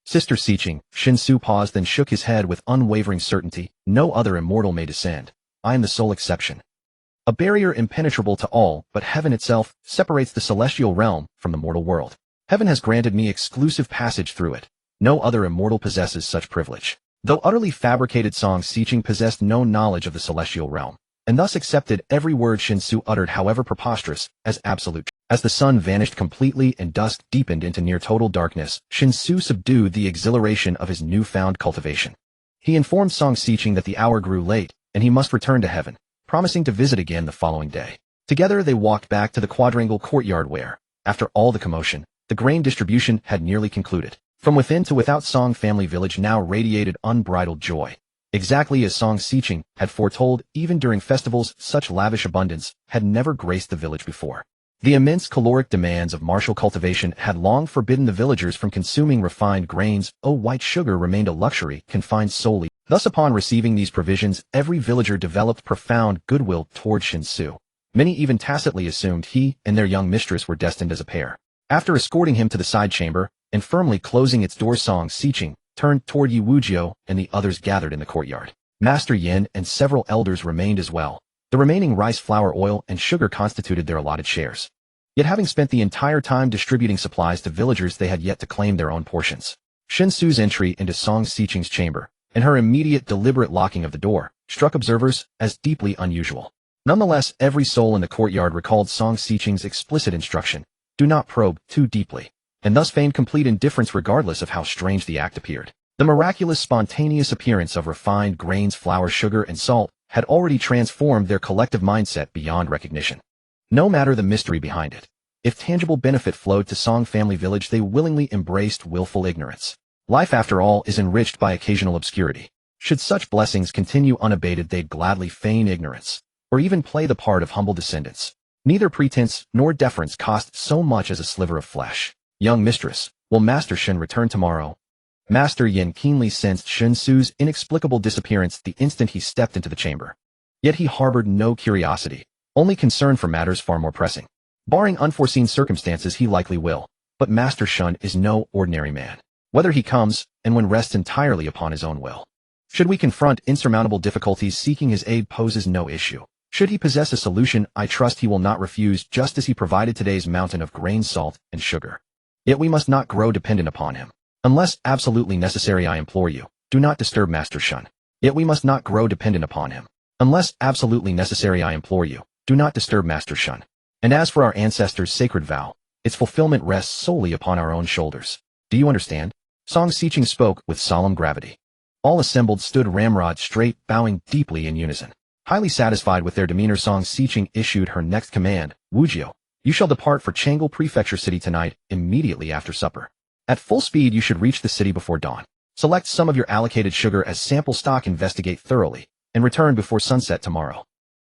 Sister Siqing, Shen Xu paused, then shook his head with unwavering certainty. No other immortal may descend. I am the sole exception. A barrier impenetrable to all, but heaven itself, separates the celestial realm from the mortal world. Heaven has granted me exclusive passage through it. No other immortal possesses such privilege. Though utterly fabricated, Song Siqing possessed no knowledge of the celestial realm, and thus accepted every word Shen Xu uttered, however preposterous, as absolute. As the sun vanished completely and dusk deepened into near total darkness, Shen Xu subdued the exhilaration of his newfound cultivation. He informed Song Siqing that the hour grew late, and he must return to heaven, promising to visit again the following day. Together they walked back to the quadrangle courtyard where, after all the commotion, the grain distribution had nearly concluded. From within to without, Song family village now radiated unbridled joy. Exactly as Song Siqing had foretold, even during festivals, such lavish abundance had never graced the village before. The immense caloric demands of martial cultivation had long forbidden the villagers from consuming refined grains. White sugar remained a luxury confined solely. Thus, upon receiving these provisions, every villager developed profound goodwill toward Shen Xu. Many even tacitly assumed he and their young mistress were destined as a pair. After escorting him to the side chamber and firmly closing its door, Song Siqing turned toward Yi Wujiu and the others gathered in the courtyard. Master Yin and several elders remained as well. The remaining rice flour, oil, and sugar constituted their allotted shares. Yet having spent the entire time distributing supplies to villagers, they had yet to claim their own portions. Shen Xu's entry into Song Siqing's chamber and her immediate deliberate locking of the door struck observers as deeply unusual. Nonetheless, every soul in the courtyard recalled Song Siqing's explicit instruction, do not probe too deeply, and thus feigned complete indifference regardless of how strange the act appeared. The miraculous spontaneous appearance of refined grains, flour, sugar, and salt had already transformed their collective mindset beyond recognition. No matter the mystery behind it, if tangible benefit flowed to Song family village, they willingly embraced willful ignorance. Life, after all, is enriched by occasional obscurity. Should such blessings continue unabated, they'd gladly feign ignorance, or even play the part of humble descendants. Neither pretense nor deference cost so much as a sliver of flesh. Young mistress, will Master Shen return tomorrow? Master Yin keenly sensed Shen Xu's inexplicable disappearance the instant he stepped into the chamber. Yet he harbored no curiosity, only concern for matters far more pressing. Barring unforeseen circumstances, he likely will, but Master Shen is no ordinary man. Whether he comes, and when, rests entirely upon his own will. Should we confront insurmountable difficulties, seeking his aid poses no issue. Should he possess a solution, I trust he will not refuse, just as he provided today's mountain of grain, salt, and sugar. Yet we must not grow dependent upon him. Unless absolutely necessary, I implore you, do not disturb Master Shen. Yet we must not grow dependent upon him. Unless absolutely necessary, I implore you, do not disturb Master Shen. And as for our ancestors' sacred vow, its fulfillment rests solely upon our own shoulders. Do you understand? Song Siqing spoke with solemn gravity. All assembled stood ramrod straight, bowing deeply in unison. Highly satisfied with their demeanor, Song Siqing issued her next command, Wujiu, you shall depart for Chang'an Prefecture City tonight, immediately after supper. At full speed you should reach the city before dawn. Select some of your allocated sugar as sample stock, investigate thoroughly, and return before sunset tomorrow.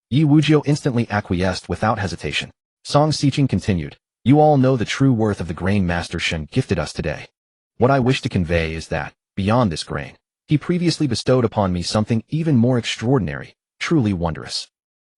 Yi Wujiu instantly acquiesced without hesitation. Song Siqing continued, you all know the true worth of the grain Master Shen gifted us today. What I wish to convey is that, beyond this grain, he previously bestowed upon me something even more extraordinary, truly wondrous.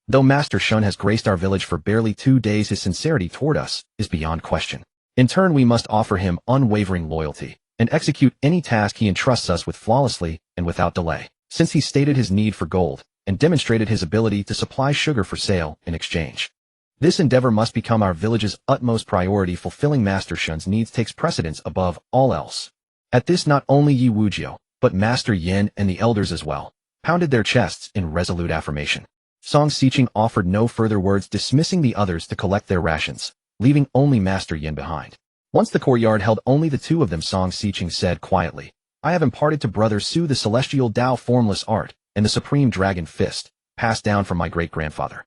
Though Master Shen has graced our village for barely 2 days, his sincerity toward us is beyond question. In turn, we must offer him unwavering loyalty and execute any task he entrusts us with flawlessly and without delay, since he stated his need for gold and demonstrated his ability to supply sugar for sale in exchange. This endeavor must become our village's utmost priority. Fulfilling Master Shen's needs takes precedence above all else. At this, not only Yi Wujiu, but Master Yin and the elders as well pounded their chests in resolute affirmation. Song Siqing offered no further words, dismissing the others to collect their rations, leaving only Master Yin behind. Once the courtyard held only the two of them, Song Siqing said quietly, I have imparted to Brother Su the celestial Tao formless art and the supreme dragon fist, passed down from my great-grandfather.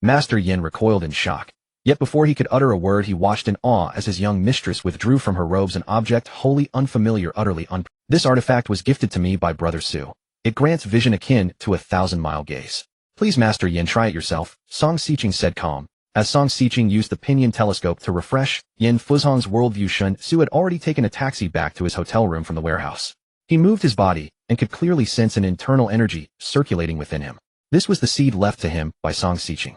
Master Yin recoiled in shock, yet before he could utter a word he watched in awe as his young mistress withdrew from her robes an object wholly unfamiliar, utterly This artifact was gifted to me by Brother Su. It grants vision akin to a 1,000-mile gaze. Please Master Yin, try it yourself, Song Siqing said calm, As Song Xiqing used the Pinyin telescope to refresh Yin Fuzhong's worldview, Shen Xu had already taken a taxi back to his hotel room from the warehouse. He moved his body and could clearly sense an internal energy circulating within him. This was the seed left to him by Song Xiqing.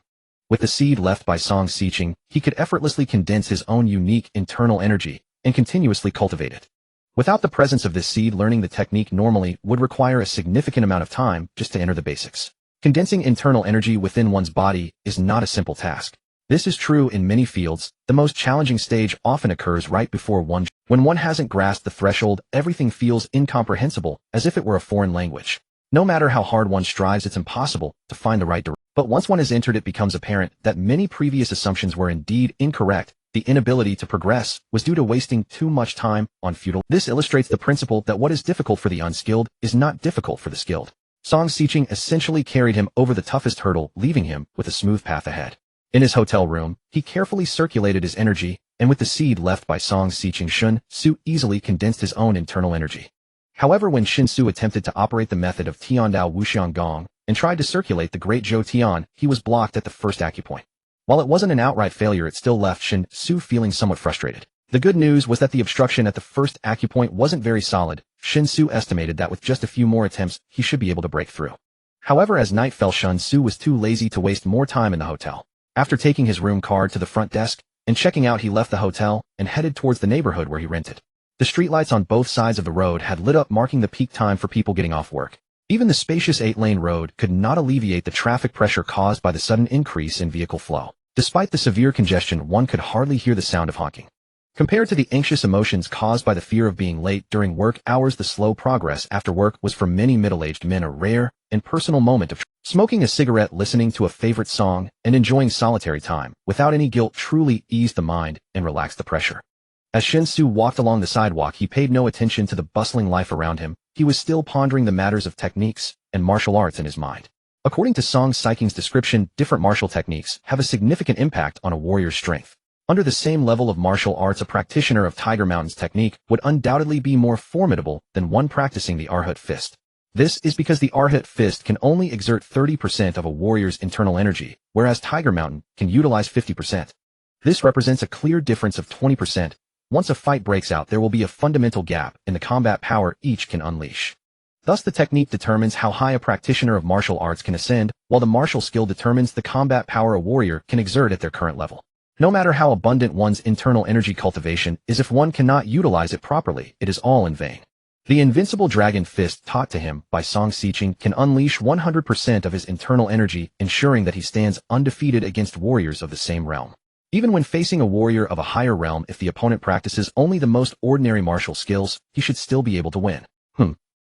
With the seed left by Song Xiqing, he could effortlessly condense his own unique internal energy and continuously cultivate it. Without the presence of this seed, learning the technique normally would require a significant amount of time just to enter the basics. Condensing internal energy within one's body is not a simple task. This is true in many fields. The most challenging stage often occurs right before one. When one hasn't grasped the threshold, everything feels incomprehensible, as if it were a foreign language. No matter how hard one strives, it's impossible to find the right direction. But once one has entered, it becomes apparent that many previous assumptions were indeed incorrect. The inability to progress was due to wasting too much time on futile. This illustrates the principle that what is difficult for the unskilled is not difficult for the skilled. Song Xiqing essentially carried him over the toughest hurdle, leaving him with a smooth path ahead. In his hotel room, he carefully circulated his energy, and with the seed left by Song Xiqing, Shen Xu easily condensed his own internal energy. However, when Shen Xu attempted to operate the method of Tiandao Wuxiang Gong and tried to circulate the Great Zhou Tian, he was blocked at the first acupoint. While it wasn't an outright failure, it still left Shen Xu feeling somewhat frustrated. The good news was that the obstruction at the first acupoint wasn't very solid. Shen Xu estimated that with just a few more attempts, he should be able to break through. However, as night fell, Shen Xu was too lazy to waste more time in the hotel. After taking his room card to the front desk and checking out, he left the hotel and headed towards the neighborhood where he rented. The streetlights on both sides of the road had lit up, marking the peak time for people getting off work. Even the spacious 8-lane road could not alleviate the traffic pressure caused by the sudden increase in vehicle flow. Despite the severe congestion, one could hardly hear the sound of honking. Compared to the anxious emotions caused by the fear of being late during work hours, the slow progress after work was for many middle-aged men a rare and personal moment of smoking a cigarette, listening to a favorite song, and enjoying solitary time without any guilt truly eased the mind and relaxed the pressure. As Shen Xu walked along the sidewalk, he paid no attention to the bustling life around him. He was still pondering the matters of techniques and martial arts in his mind. According to Song Xiqing's description, different martial techniques have a significant impact on a warrior's strength. Under the same level of martial arts, a practitioner of Tiger Mountain's technique would undoubtedly be more formidable than one practicing the Arhat fist. This is because the Arhat fist can only exert 30% of a warrior's internal energy, whereas Tiger Mountain can utilize 50%. This represents a clear difference of 20%. Once a fight breaks out, there will be a fundamental gap in the combat power each can unleash. Thus, the technique determines how high a practitioner of martial arts can ascend, while the martial skill determines the combat power a warrior can exert at their current level. No matter how abundant one's internal energy cultivation is, if one cannot utilize it properly, it is all in vain. The invincible dragon fist taught to him by Song Xiqing can unleash 100% of his internal energy, ensuring that he stands undefeated against warriors of the same realm. Even when facing a warrior of a higher realm, if the opponent practices only the most ordinary martial skills, he should still be able to win.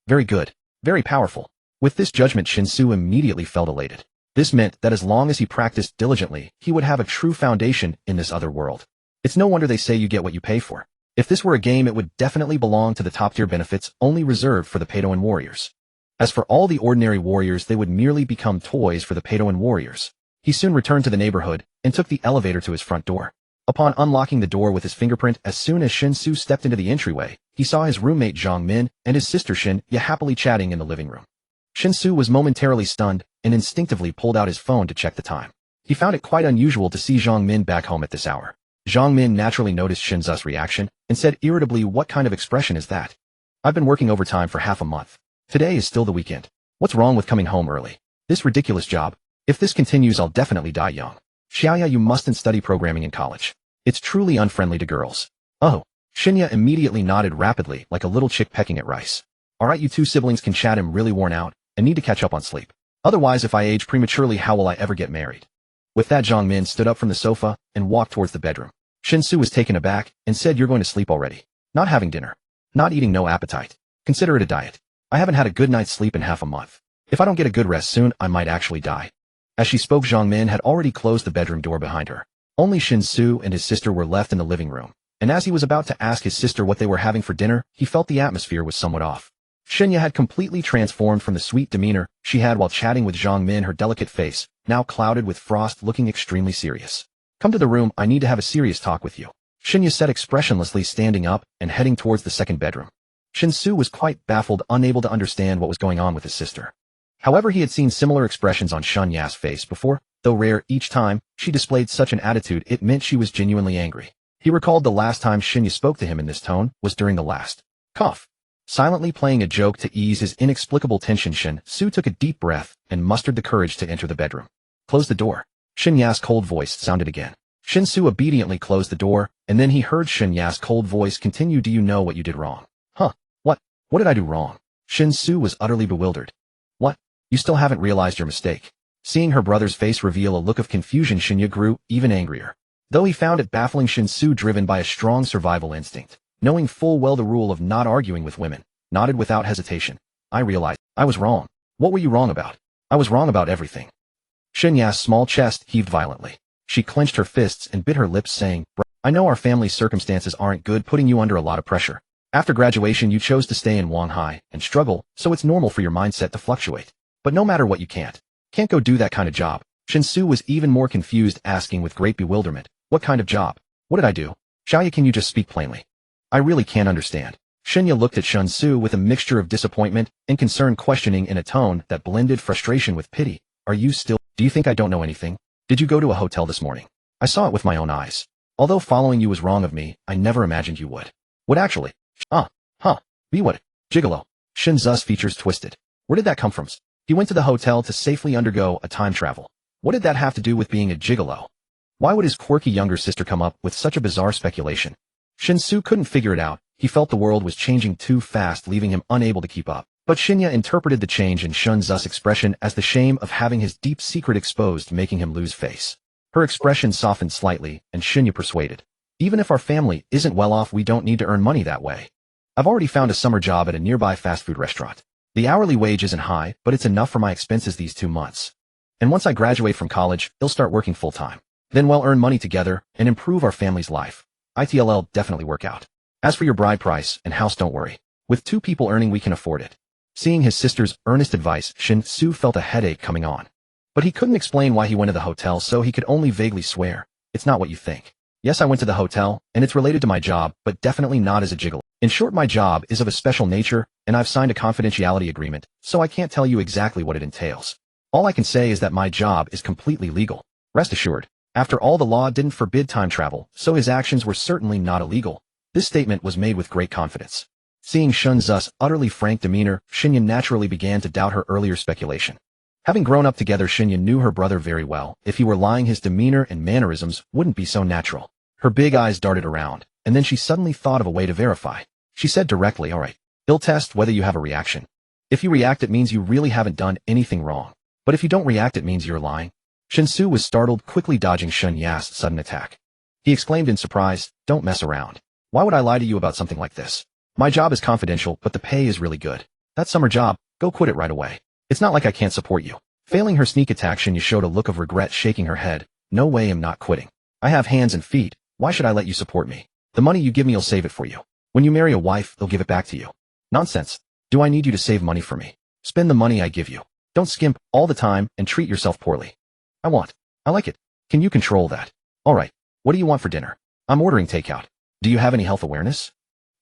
Very good. Very powerful. With this judgment, Shen Xu immediately felt elated. This meant that as long as he practiced diligently, he would have a true foundation in this other world. It's no wonder they say you get what you pay for. If this were a game, it would definitely belong to the top-tier benefits only reserved for the Peidoan warriors. As for all the ordinary warriors, they would merely become toys for the Peidoan warriors. He soon returned to the neighborhood and took the elevator to his front door. Upon unlocking the door with his fingerprint, as soon as Shen Xu stepped into the entryway, he saw his roommate Zhang Min and his sister Shen Ye happily chatting in the living room. Shen Xu was momentarily stunned and instinctively pulled out his phone to check the time. He found it quite unusual to see Zhang Min back home at this hour. Zhang Min naturally noticed Shen Xu's reaction and said irritably, "What kind of expression is that? I've been working overtime for half a month. Today is still the weekend. What's wrong with coming home early? This ridiculous job. If this continues, I'll definitely die young. Xiaoya, you mustn't study programming in college. It's truly unfriendly to girls." Oh. Shinya immediately nodded rapidly, like a little chick pecking at rice. "Alright, you two siblings can chat. I'm really worn out and need to catch up on sleep. Otherwise, if I age prematurely, how will I ever get married?" With that, Zhang Min stood up from the sofa and walked towards the bedroom. Shen Xu was taken aback and said, "You're going to sleep already? Not having dinner? Not eating? No appetite? Consider it a diet. I haven't had a good night's sleep in half a month. If I don't get a good rest soon, I might actually die." As she spoke, Zhang Min had already closed the bedroom door behind her. Only Shen Xu and his sister were left in the living room, and as he was about to ask his sister what they were having for dinner, he felt the atmosphere was somewhat off. Shenya had completely transformed from the sweet demeanor she had while chatting with Zhang Min, her delicate face, now clouded with frost, looking extremely serious. "Come to the room, I need to have a serious talk with you," Shenya said expressionlessly, standing up and heading towards the second bedroom. Shen Xu was quite baffled, unable to understand what was going on with his sister. However, he had seen similar expressions on Shen Ya's face before. Though rare each time she displayed such an attitude, it meant she was genuinely angry. He recalled the last time Shen Xu spoke to him in this tone was during the last cough. Silently playing a joke to ease his inexplicable tension, Shen Xu took a deep breath and mustered the courage to enter the bedroom. Close the door. Shen Ya's cold voice sounded again. Shen Xu obediently closed the door, and then he heard Shen Ya's cold voice continue, do you know what you did wrong? Huh? What? What did I do wrong? Shen Xu was utterly bewildered. What? You still haven't realized your mistake? Seeing her brother's face reveal a look of confusion, Shen Yu grew even angrier. Though he found it baffling, Shen Xu, driven by a strong survival instinct, knowing full well the rule of not arguing with women, nodded without hesitation. I realized I was wrong. What were you wrong about? I was wrong about everything. Shen Ya's small chest heaved violently. She clenched her fists and bit her lips, saying, I know our family's circumstances aren't good, putting you under a lot of pressure. After graduation you chose to stay in Wanhai and struggle, so it's normal for your mindset to fluctuate. But no matter what, you can't go do that kind of job. Shen Xu was even more confused, asking with great bewilderment, what kind of job? What did I do? Xiaoya, can you just speak plainly? I really can't understand. Shenya looked at Shen Xu with a mixture of disappointment and concern, questioning in a tone that blended frustration with pity. Are you still? Do you think I don't know anything? Did you go to a hotel this morning? I saw it with my own eyes. Although following you was wrong of me, I never imagined you would. What actually? Be what? Gigolo. Shen Xu's features twisted. Where did that come from? He went to the hotel to safely undergo a time travel. What did that have to do with being a gigolo? Why would his quirky younger sister come up with such a bizarre speculation? Shen Xu couldn't figure it out. He felt the world was changing too fast, leaving him unable to keep up. But Shinya interpreted the change in Shen Xu's expression as the shame of having his deep secret exposed, making him lose face. Her expression softened slightly, and Shinya persuaded. Even if our family isn't well off, we don't need to earn money that way. I've already found a summer job at a nearby fast food restaurant. The hourly wage isn't high, but it's enough for my expenses these 2 months. And once I graduate from college, I'll start working full-time. Then we'll earn money together and improve our family's life. It'll definitely work out. As for your bride price and house, don't worry. With 2 people earning, we can afford it. Seeing his sister's earnest advice, Shen Xu felt a headache coming on. But he couldn't explain why he went to the hotel, so he could only vaguely swear. It's not what you think. Yes, I went to the hotel, and it's related to my job, but definitely not as a gigolo. In short, my job is of a special nature, and I've signed a confidentiality agreement, so I can't tell you exactly what it entails. All I can say is that my job is completely legal. Rest assured. After all, the law didn't forbid time travel, so his actions were certainly not illegal. This statement was made with great confidence. Seeing Shen Xu's utterly frank demeanor, Shinya naturally began to doubt her earlier speculation. Having grown up together, Shinya knew her brother very well. If he were lying, his demeanor and mannerisms wouldn't be so natural. Her big eyes darted around, and then she suddenly thought of a way to verify. She said directly, all right, I'll test whether you have a reaction. If you react, it means you really haven't done anything wrong. But if you don't react, it means you're lying. Shen Xu was startled, quickly dodging Shen Ya's sudden attack. He exclaimed in surprise, don't mess around. Why would I lie to you about something like this? My job is confidential, but the pay is really good. That summer job, go quit it right away. It's not like I can't support you. Failing her sneak attack, Shinya showed a look of regret, shaking her head. No way, I'm not quitting. I have hands and feet. Why should I let you support me? The money you give me, I'll save it for you. When you marry a wife, they'll give it back to you. Nonsense. Do I need you to save money for me? Spend the money I give you. Don't skimp all the time and treat yourself poorly. I like it. Can you control that? All right. What do you want for dinner? I'm ordering takeout. Do you have any health awareness?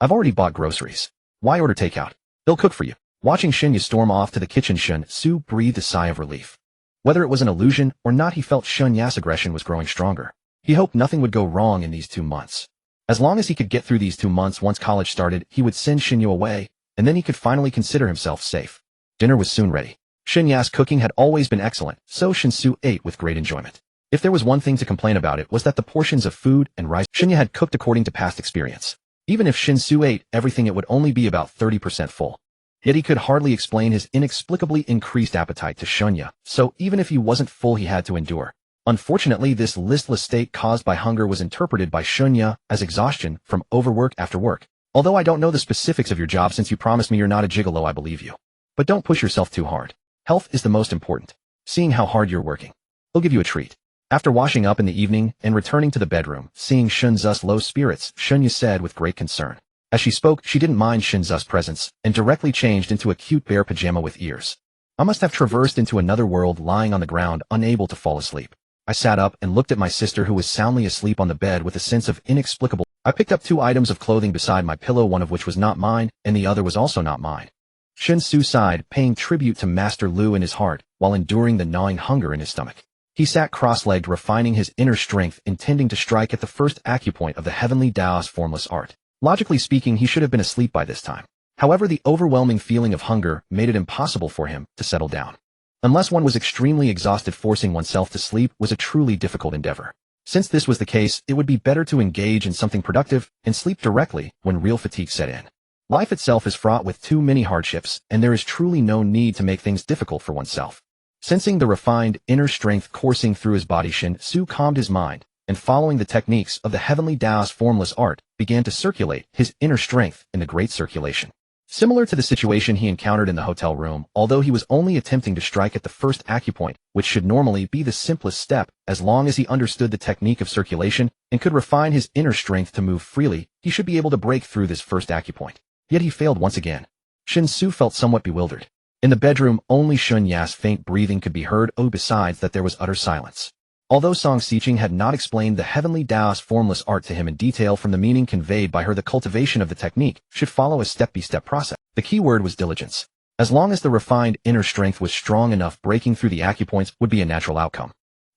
I've already bought groceries. Why order takeout? They'll cook for you. Watching Shinya storm off to the kitchen, Shen Xu breathed a sigh of relief. Whether it was an illusion or not, he felt Shen Ya's aggression was growing stronger. He hoped nothing would go wrong in these 2 months. As long as he could get through these 2 months, once college started, he would send Shinya away, and then he could finally consider himself safe. Dinner was soon ready. Shen Ya's cooking had always been excellent, so Shen Xu ate with great enjoyment. If there was one thing to complain about, it was that the portions of food and rice Shinya had cooked according to past experience. Even if Shen Xu ate everything, it would only be about 30% full. Yet he could hardly explain his inexplicably increased appetite to Shinya, so even if he wasn't full, he had to endure. Unfortunately, this listless state caused by hunger was interpreted by Shinya as exhaustion from overwork after work. Although I don't know the specifics of your job, since you promised me you're not a gigolo, I believe you. But don't push yourself too hard. Health is the most important. Seeing how hard you're working, I'll give you a treat. After washing up in the evening and returning to the bedroom, seeing Shen Xu's low spirits, Shinya said with great concern. As she spoke, she didn't mind Shen Xu's presence and directly changed into a cute bear pajama with ears. I must have traversed into another world, lying on the ground, unable to fall asleep. I sat up and looked at my sister, who was soundly asleep on the bed with a sense of inexplicable. I picked up 2 items of clothing beside my pillow, one of which was not mine, and the other was also not mine. Shen Xu sighed, paying tribute to Master Lu in his heart, while enduring the gnawing hunger in his stomach. He sat cross-legged, refining his inner strength, intending to strike at the first acupoint of the heavenly Taoist formless art. Logically speaking, he should have been asleep by this time. However, the overwhelming feeling of hunger made it impossible for him to settle down. Unless one was extremely exhausted, forcing oneself to sleep was a truly difficult endeavor. Since this was the case, it would be better to engage in something productive and sleep directly when real fatigue set in. Life itself is fraught with too many hardships, and there is truly no need to make things difficult for oneself. Sensing the refined inner strength coursing through his body, Shen Xu calmed his mind, and following the techniques of the heavenly Taoist formless art, began to circulate his inner strength in the great circulation. Similar to the situation he encountered in the hotel room, although he was only attempting to strike at the first acupoint, which should normally be the simplest step, as long as he understood the technique of circulation and could refine his inner strength to move freely, he should be able to break through this first acupoint. Yet he failed once again. Shen Xu felt somewhat bewildered. In the bedroom, only Shun Ya's faint breathing could be heard. Besides that, there was utter silence. Although Song Xiqing had not explained the heavenly Taoist formless art to him in detail, from the meaning conveyed by her, the cultivation of the technique should follow a step-by-step process. The key word was diligence. As long as the refined inner strength was strong enough, breaking through the acupoints would be a natural outcome.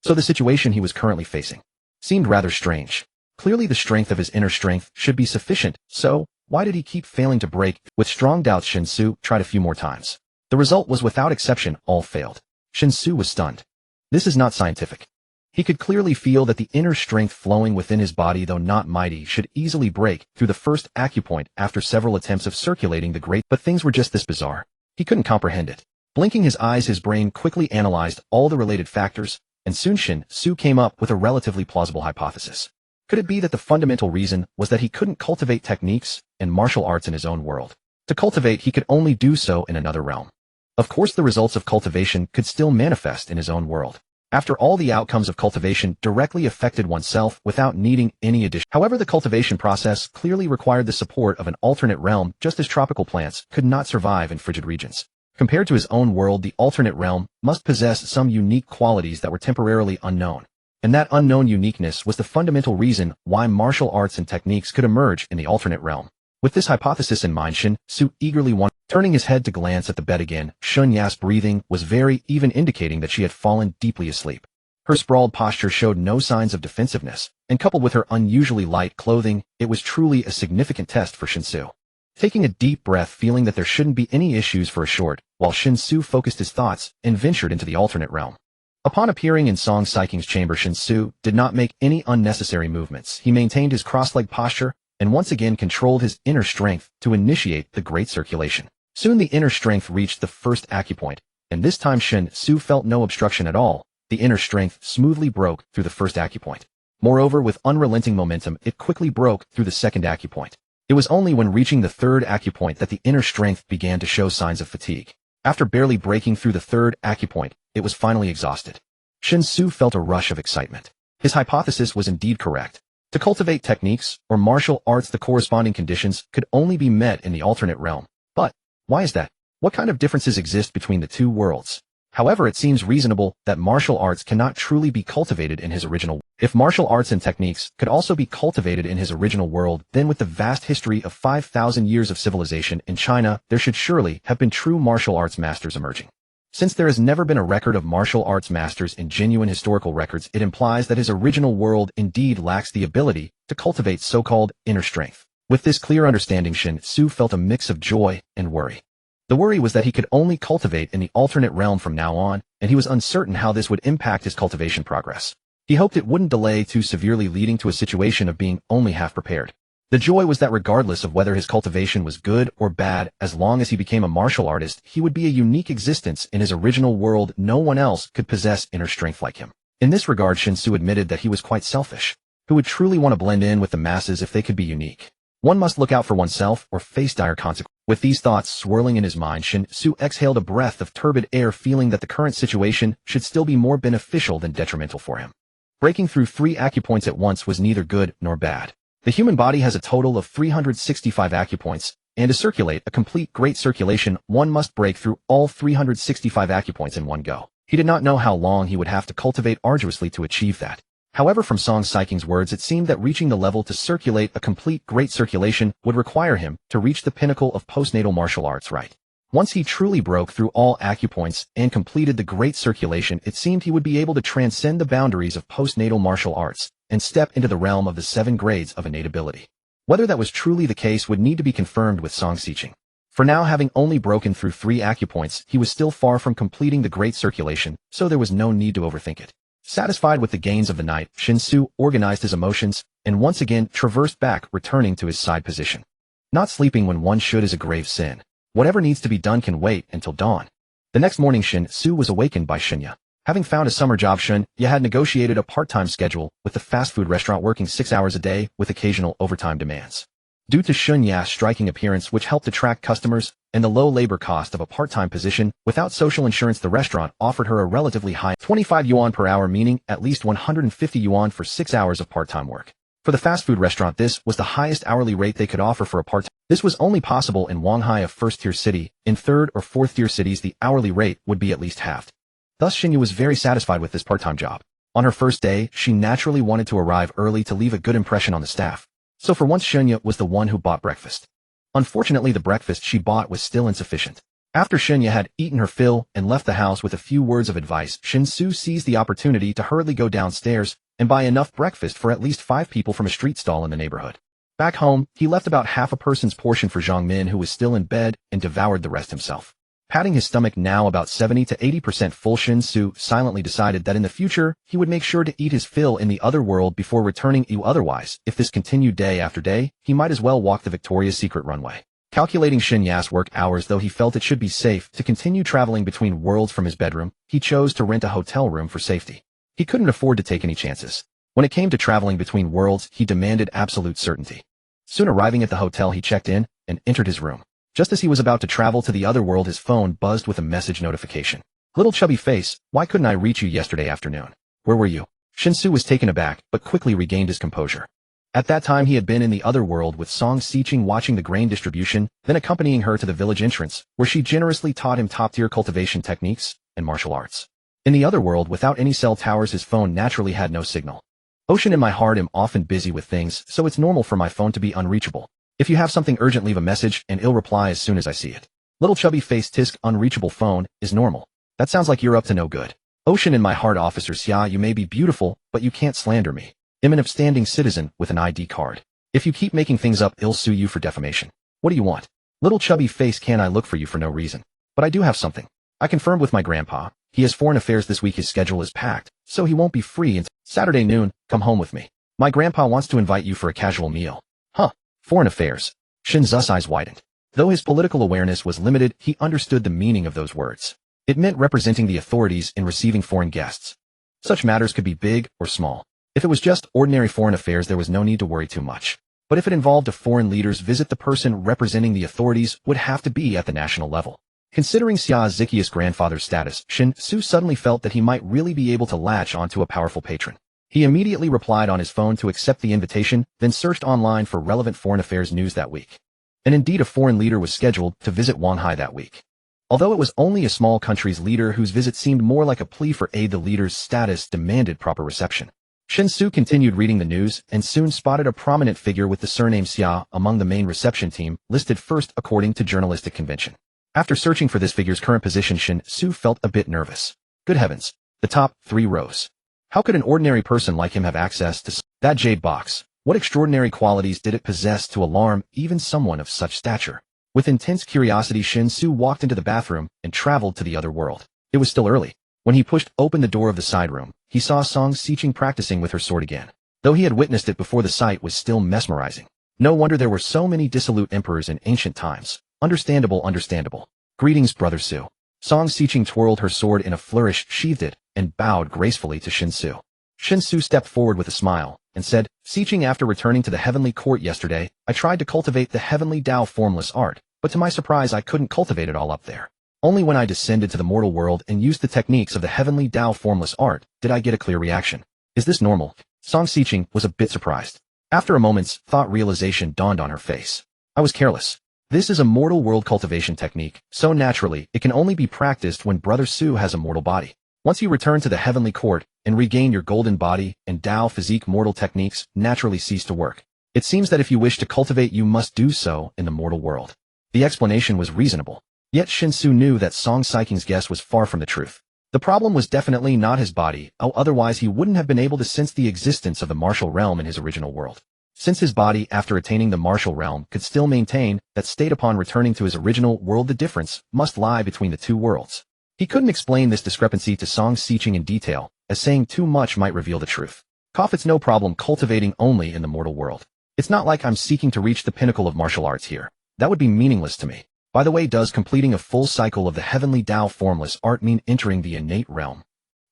So the situation he was currently facing seemed rather strange. Clearly the strength of his inner strength should be sufficient, so why did he keep failing to break? With strong doubts, Shen Xu tried a few more times. The result was without exception, all failed. Shen Xu was stunned. This is not scientific. He could clearly feel that the inner strength flowing within his body, though not mighty, should easily break through the first acupoint after several attempts of circulating the great, but things were just this bizarre. He couldn't comprehend it. Blinking his eyes, his brain quickly analyzed all the related factors, and soon Shen Xu came up with a relatively plausible hypothesis. Could it be that the fundamental reason was that he couldn't cultivate techniques and martial arts in his own world? To cultivate, he could only do so in another realm. Of course, the results of cultivation could still manifest in his own world. After all, the outcomes of cultivation directly affected oneself without needing any addition. However, the cultivation process clearly required the support of an alternate realm, just as tropical plants could not survive in frigid regions. Compared to his own world, the alternate realm must possess some unique qualities that were temporarily unknown. And that unknown uniqueness was the fundamental reason why martial arts and techniques could emerge in the alternate realm. With this hypothesis in mind, Shen Xu eagerly wanted. Turning his head to glance at the bed again, Shun Ya's breathing was very even, indicating that she had fallen deeply asleep. Her sprawled posture showed no signs of defensiveness, and coupled with her unusually light clothing, it was truly a significant test for Shen Xu. Taking a deep breath, feeling that there shouldn't be any issues for a short, while Shen Xu focused his thoughts and ventured into the alternate realm. Upon appearing in Song Xiqing's chamber, Shen Xu did not make any unnecessary movements. He maintained his cross-legged posture and once again controlled his inner strength to initiate the great circulation. Soon the inner strength reached the first acupoint, and this time Shen Xu felt no obstruction at all. The inner strength smoothly broke through the first acupoint. Moreover, with unrelenting momentum, it quickly broke through the second acupoint. It was only when reaching the third acupoint that the inner strength began to show signs of fatigue. After barely breaking through the third acupoint, it was finally exhausted. Shen Xu felt a rush of excitement. His hypothesis was indeed correct. To cultivate techniques or martial arts, the corresponding conditions could only be met in the alternate realm. But why is that? What kind of differences exist between the two worlds? However, it seems reasonable that martial arts cannot truly be cultivated in his original world. If martial arts and techniques could also be cultivated in his original world, then with the vast history of 5,000 years of civilization in China, there should surely have been true martial arts masters emerging. Since there has never been a record of martial arts masters in genuine historical records, it implies that his original world indeed lacks the ability to cultivate so-called inner strength. With this clear understanding, Shen Xu felt a mix of joy and worry. The worry was that he could only cultivate in the alternate realm from now on, and he was uncertain how this would impact his cultivation progress. He hoped it wouldn't delay too severely, leading to a situation of being only half prepared. The joy was that regardless of whether his cultivation was good or bad, as long as he became a martial artist, he would be a unique existence in his original world. No one else could possess inner strength like him. In this regard, Shen Xu admitted that he was quite selfish. Who would truly want to blend in with the masses if they could be unique? One must look out for oneself or face dire consequences. With these thoughts swirling in his mind, Shen Xu exhaled a breath of turbid air, feeling that the current situation should still be more beneficial than detrimental for him. Breaking through 3 acupoints at once was neither good nor bad. The human body has a total of 365 acupoints, and to circulate a complete great circulation, one must break through all 365 acupoints in one go. He did not know how long he would have to cultivate arduously to achieve that. However, from Song Xiqing's words, it seemed that reaching the level to circulate a complete great circulation would require him to reach the pinnacle of postnatal martial arts, right? Once he truly broke through all acupoints and completed the great circulation, it seemed he would be able to transcend the boundaries of postnatal martial arts and step into the realm of the 7 grades of innate ability. Whether that was truly the case would need to be confirmed with Song Xiqing. For now, having only broken through 3 acupoints, he was still far from completing the great circulation, so there was no need to overthink it. Satisfied with the gains of the night, Shen Xu organized his emotions and once again traversed back, returning to his side position. Not sleeping when one should is a grave sin. Whatever needs to be done can wait until dawn. The next morning, Shen Xu was awakened by Shen Xu. Having found a summer job, Shen Xu had negotiated a part-time schedule with the fast food restaurant, working 6 hours a day with occasional overtime demands. Due to Shen Xu's striking appearance, which helped attract customers, and the low labor cost of a part-time position without social insurance, the restaurant offered her a relatively high 25 yuan per hour, meaning at least 150 yuan for 6 hours of part-time work. For the fast food restaurant, this was the highest hourly rate they could offer for a part-time. This was only possible in Wanghai, a first-tier city. In third or fourth-tier cities, the hourly rate would be at least halved. Thus, Shen Xu was very satisfied with this part-time job. On her first day, she naturally wanted to arrive early to leave a good impression on the staff. So for once, Shen Xu was the one who bought breakfast. Unfortunately, the breakfast she bought was still insufficient. After Shen Xu had eaten her fill and left the house with a few words of advice, Shen Xu seized the opportunity to hurriedly go downstairs and buy enough breakfast for at least 5 people from a street stall in the neighborhood. Back home, he left about half a person's portion for Zhang Min, who was still in bed, and devoured the rest himself. Patting his stomach now about 70 to 80% full, Shen Xu silently decided that in the future, he would make sure to eat his fill in the other world before returning. Otherwise, if this continued day after day, he might as well walk the Victoria's Secret runway. Calculating Shen Xu's work hours, though he felt it should be safe to continue traveling between worlds from his bedroom, he chose to rent a hotel room for safety. He couldn't afford to take any chances. When it came to traveling between worlds, he demanded absolute certainty. Soon arriving at the hotel, he checked in and entered his room. Just as he was about to travel to the other world, his phone buzzed with a message notification. Little chubby face, why couldn't I reach you yesterday afternoon? Where were you? Shen Xu was taken aback, but quickly regained his composure. At that time, he had been in the other world with Song Xiqing, watching the grain distribution, then accompanying her to the village entrance, where she generously taught him top-tier cultivation techniques and martial arts. In the other world, without any cell towers, his phone naturally had no signal. Ocean, in my heart, am often busy with things, so it's normal for my phone to be unreachable. If you have something urgent, leave a message and I'll reply as soon as I see it. Little chubby face, tisk, unreachable phone is normal. That sounds like you're up to no good. Ocean, in my heart, Officer Xia, you may be beautiful, but you can't slander me. I'm an upstanding citizen with an ID card. If you keep making things up, I'll sue you for defamation. What do you want? Little chubby face, can I look for you for no reason? But I do have something. I confirmed with my grandpa. He has foreign affairs this week. His schedule is packed, so he won't be free until Saturday noon. Come home with me. My grandpa wants to invite you for a casual meal. Huh. Foreign affairs. Shen Xu's eyes widened. Though his political awareness was limited, he understood the meaning of those words. It meant representing the authorities in receiving foreign guests. Such matters could be big or small. If it was just ordinary foreign affairs, there was no need to worry too much. But if it involved a foreign leader's visit, the person representing the authorities would have to be at the national level. Considering Xia Ziqia's grandfather's status, Shen Xu suddenly felt that he might really be able to latch onto a powerful patron. He immediately replied on his phone to accept the invitation, then searched online for relevant foreign affairs news that week. And indeed, a foreign leader was scheduled to visit Wanghai that week. Although it was only a small country's leader whose visit seemed more like a plea for aid, the leader's status demanded proper reception. Shen Xu continued reading the news and soon spotted a prominent figure with the surname Xia among the main reception team, listed first according to journalistic convention. After searching for this figure's current position, Shen Xu felt a bit nervous. Good heavens, the top 3 rows. How could an ordinary person like him have access to that jade box? What extraordinary qualities did it possess to alarm even someone of such stature? With intense curiosity, Shen Xu walked into the bathroom and traveled to the other world. It was still early. When he pushed open the door of the side room, he saw Song Xiqing practicing with her sword again. Though he had witnessed it before, the sight was still mesmerizing. No wonder there were so many dissolute emperors in ancient times. Understandable, understandable. Greetings, Brother Xu. Song Xiqing twirled her sword in a flourish, sheathed it, and bowed gracefully to Shen Xu. Shen Xu stepped forward with a smile and said, Xiqing, after returning to the heavenly court yesterday, I tried to cultivate the heavenly Tao formless art, but to my surprise I couldn't cultivate it all up there. Only when I descended to the mortal world and used the techniques of the heavenly Tao formless art did I get a clear reaction. Is this normal? Song Xiqing was a bit surprised. After a moment's thought, realization dawned on her face. I was careless. This is a mortal world cultivation technique, so naturally it can only be practiced when Brother Xu has a mortal body. Once you return to the heavenly court and regain your golden body and Tao physique, mortal techniques naturally cease to work. It seems that if you wish to cultivate, you must do so in the mortal world. The explanation was reasonable. Yet Shen Xu knew that Song Saiking's guess was far from the truth. The problem was definitely not his body, otherwise he wouldn't have been able to sense the existence of the martial realm in his original world. Since his body, after attaining the martial realm, could still maintain that state upon returning to his original world, the difference must lie between the two worlds. He couldn't explain this discrepancy to Song Siqing in detail, as saying too much might reveal the truth. It's no problem cultivating only in the mortal world. It's not like I'm seeking to reach the pinnacle of martial arts here. That would be meaningless to me. By the way, does completing a full cycle of the heavenly Tao formless art mean entering the innate realm?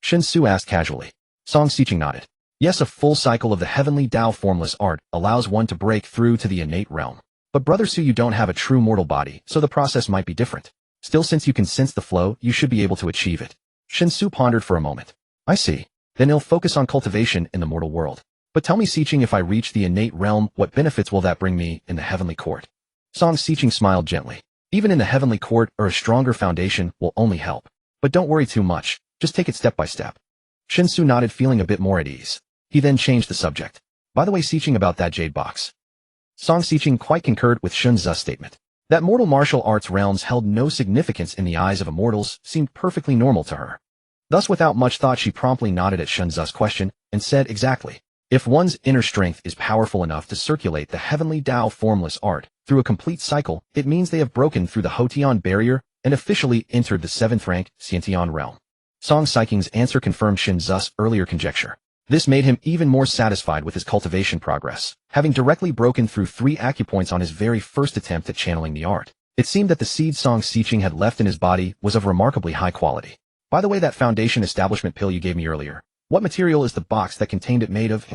Shen Xu asked casually. Song Siqing nodded. Yes, a full cycle of the heavenly Tao formless art allows one to break through to the innate realm. But Brother Xu, you don't have a true mortal body, so the process might be different. Still, since you can sense the flow, you should be able to achieve it. Shen Xu pondered for a moment. I see. Then he'll focus on cultivation in the mortal world. But tell me, Siqing, if I reach the innate realm, what benefits will that bring me in the heavenly court? Song Siqing smiled gently. Even in the heavenly court, a stronger foundation will only help. But don't worry too much. Just take it step by step. Shen Xu nodded, feeling a bit more at ease. He then changed the subject. By the way, Siqing, about that jade box. Song Siqing quite concurred with Shen Xu's statement. That mortal martial arts realms held no significance in the eyes of immortals seemed perfectly normal to her. Thus, without much thought, she promptly nodded at Shen Xu's question and said, exactly. If one's inner strength is powerful enough to circulate the heavenly Tao formless art through a complete cycle, it means they have broken through the Hotian barrier and officially entered the 7th rank Xiantian realm. Song Saiking's answer confirmed Shen Xu's earlier conjecture. This made him even more satisfied with his cultivation progress, having directly broken through 3 acupoints on his very first attempt at channeling the art. It seemed that the seed Song Siqing had left in his body was of remarkably high quality. By the way, that foundation establishment pill you gave me earlier, what material is the box that contained it made of?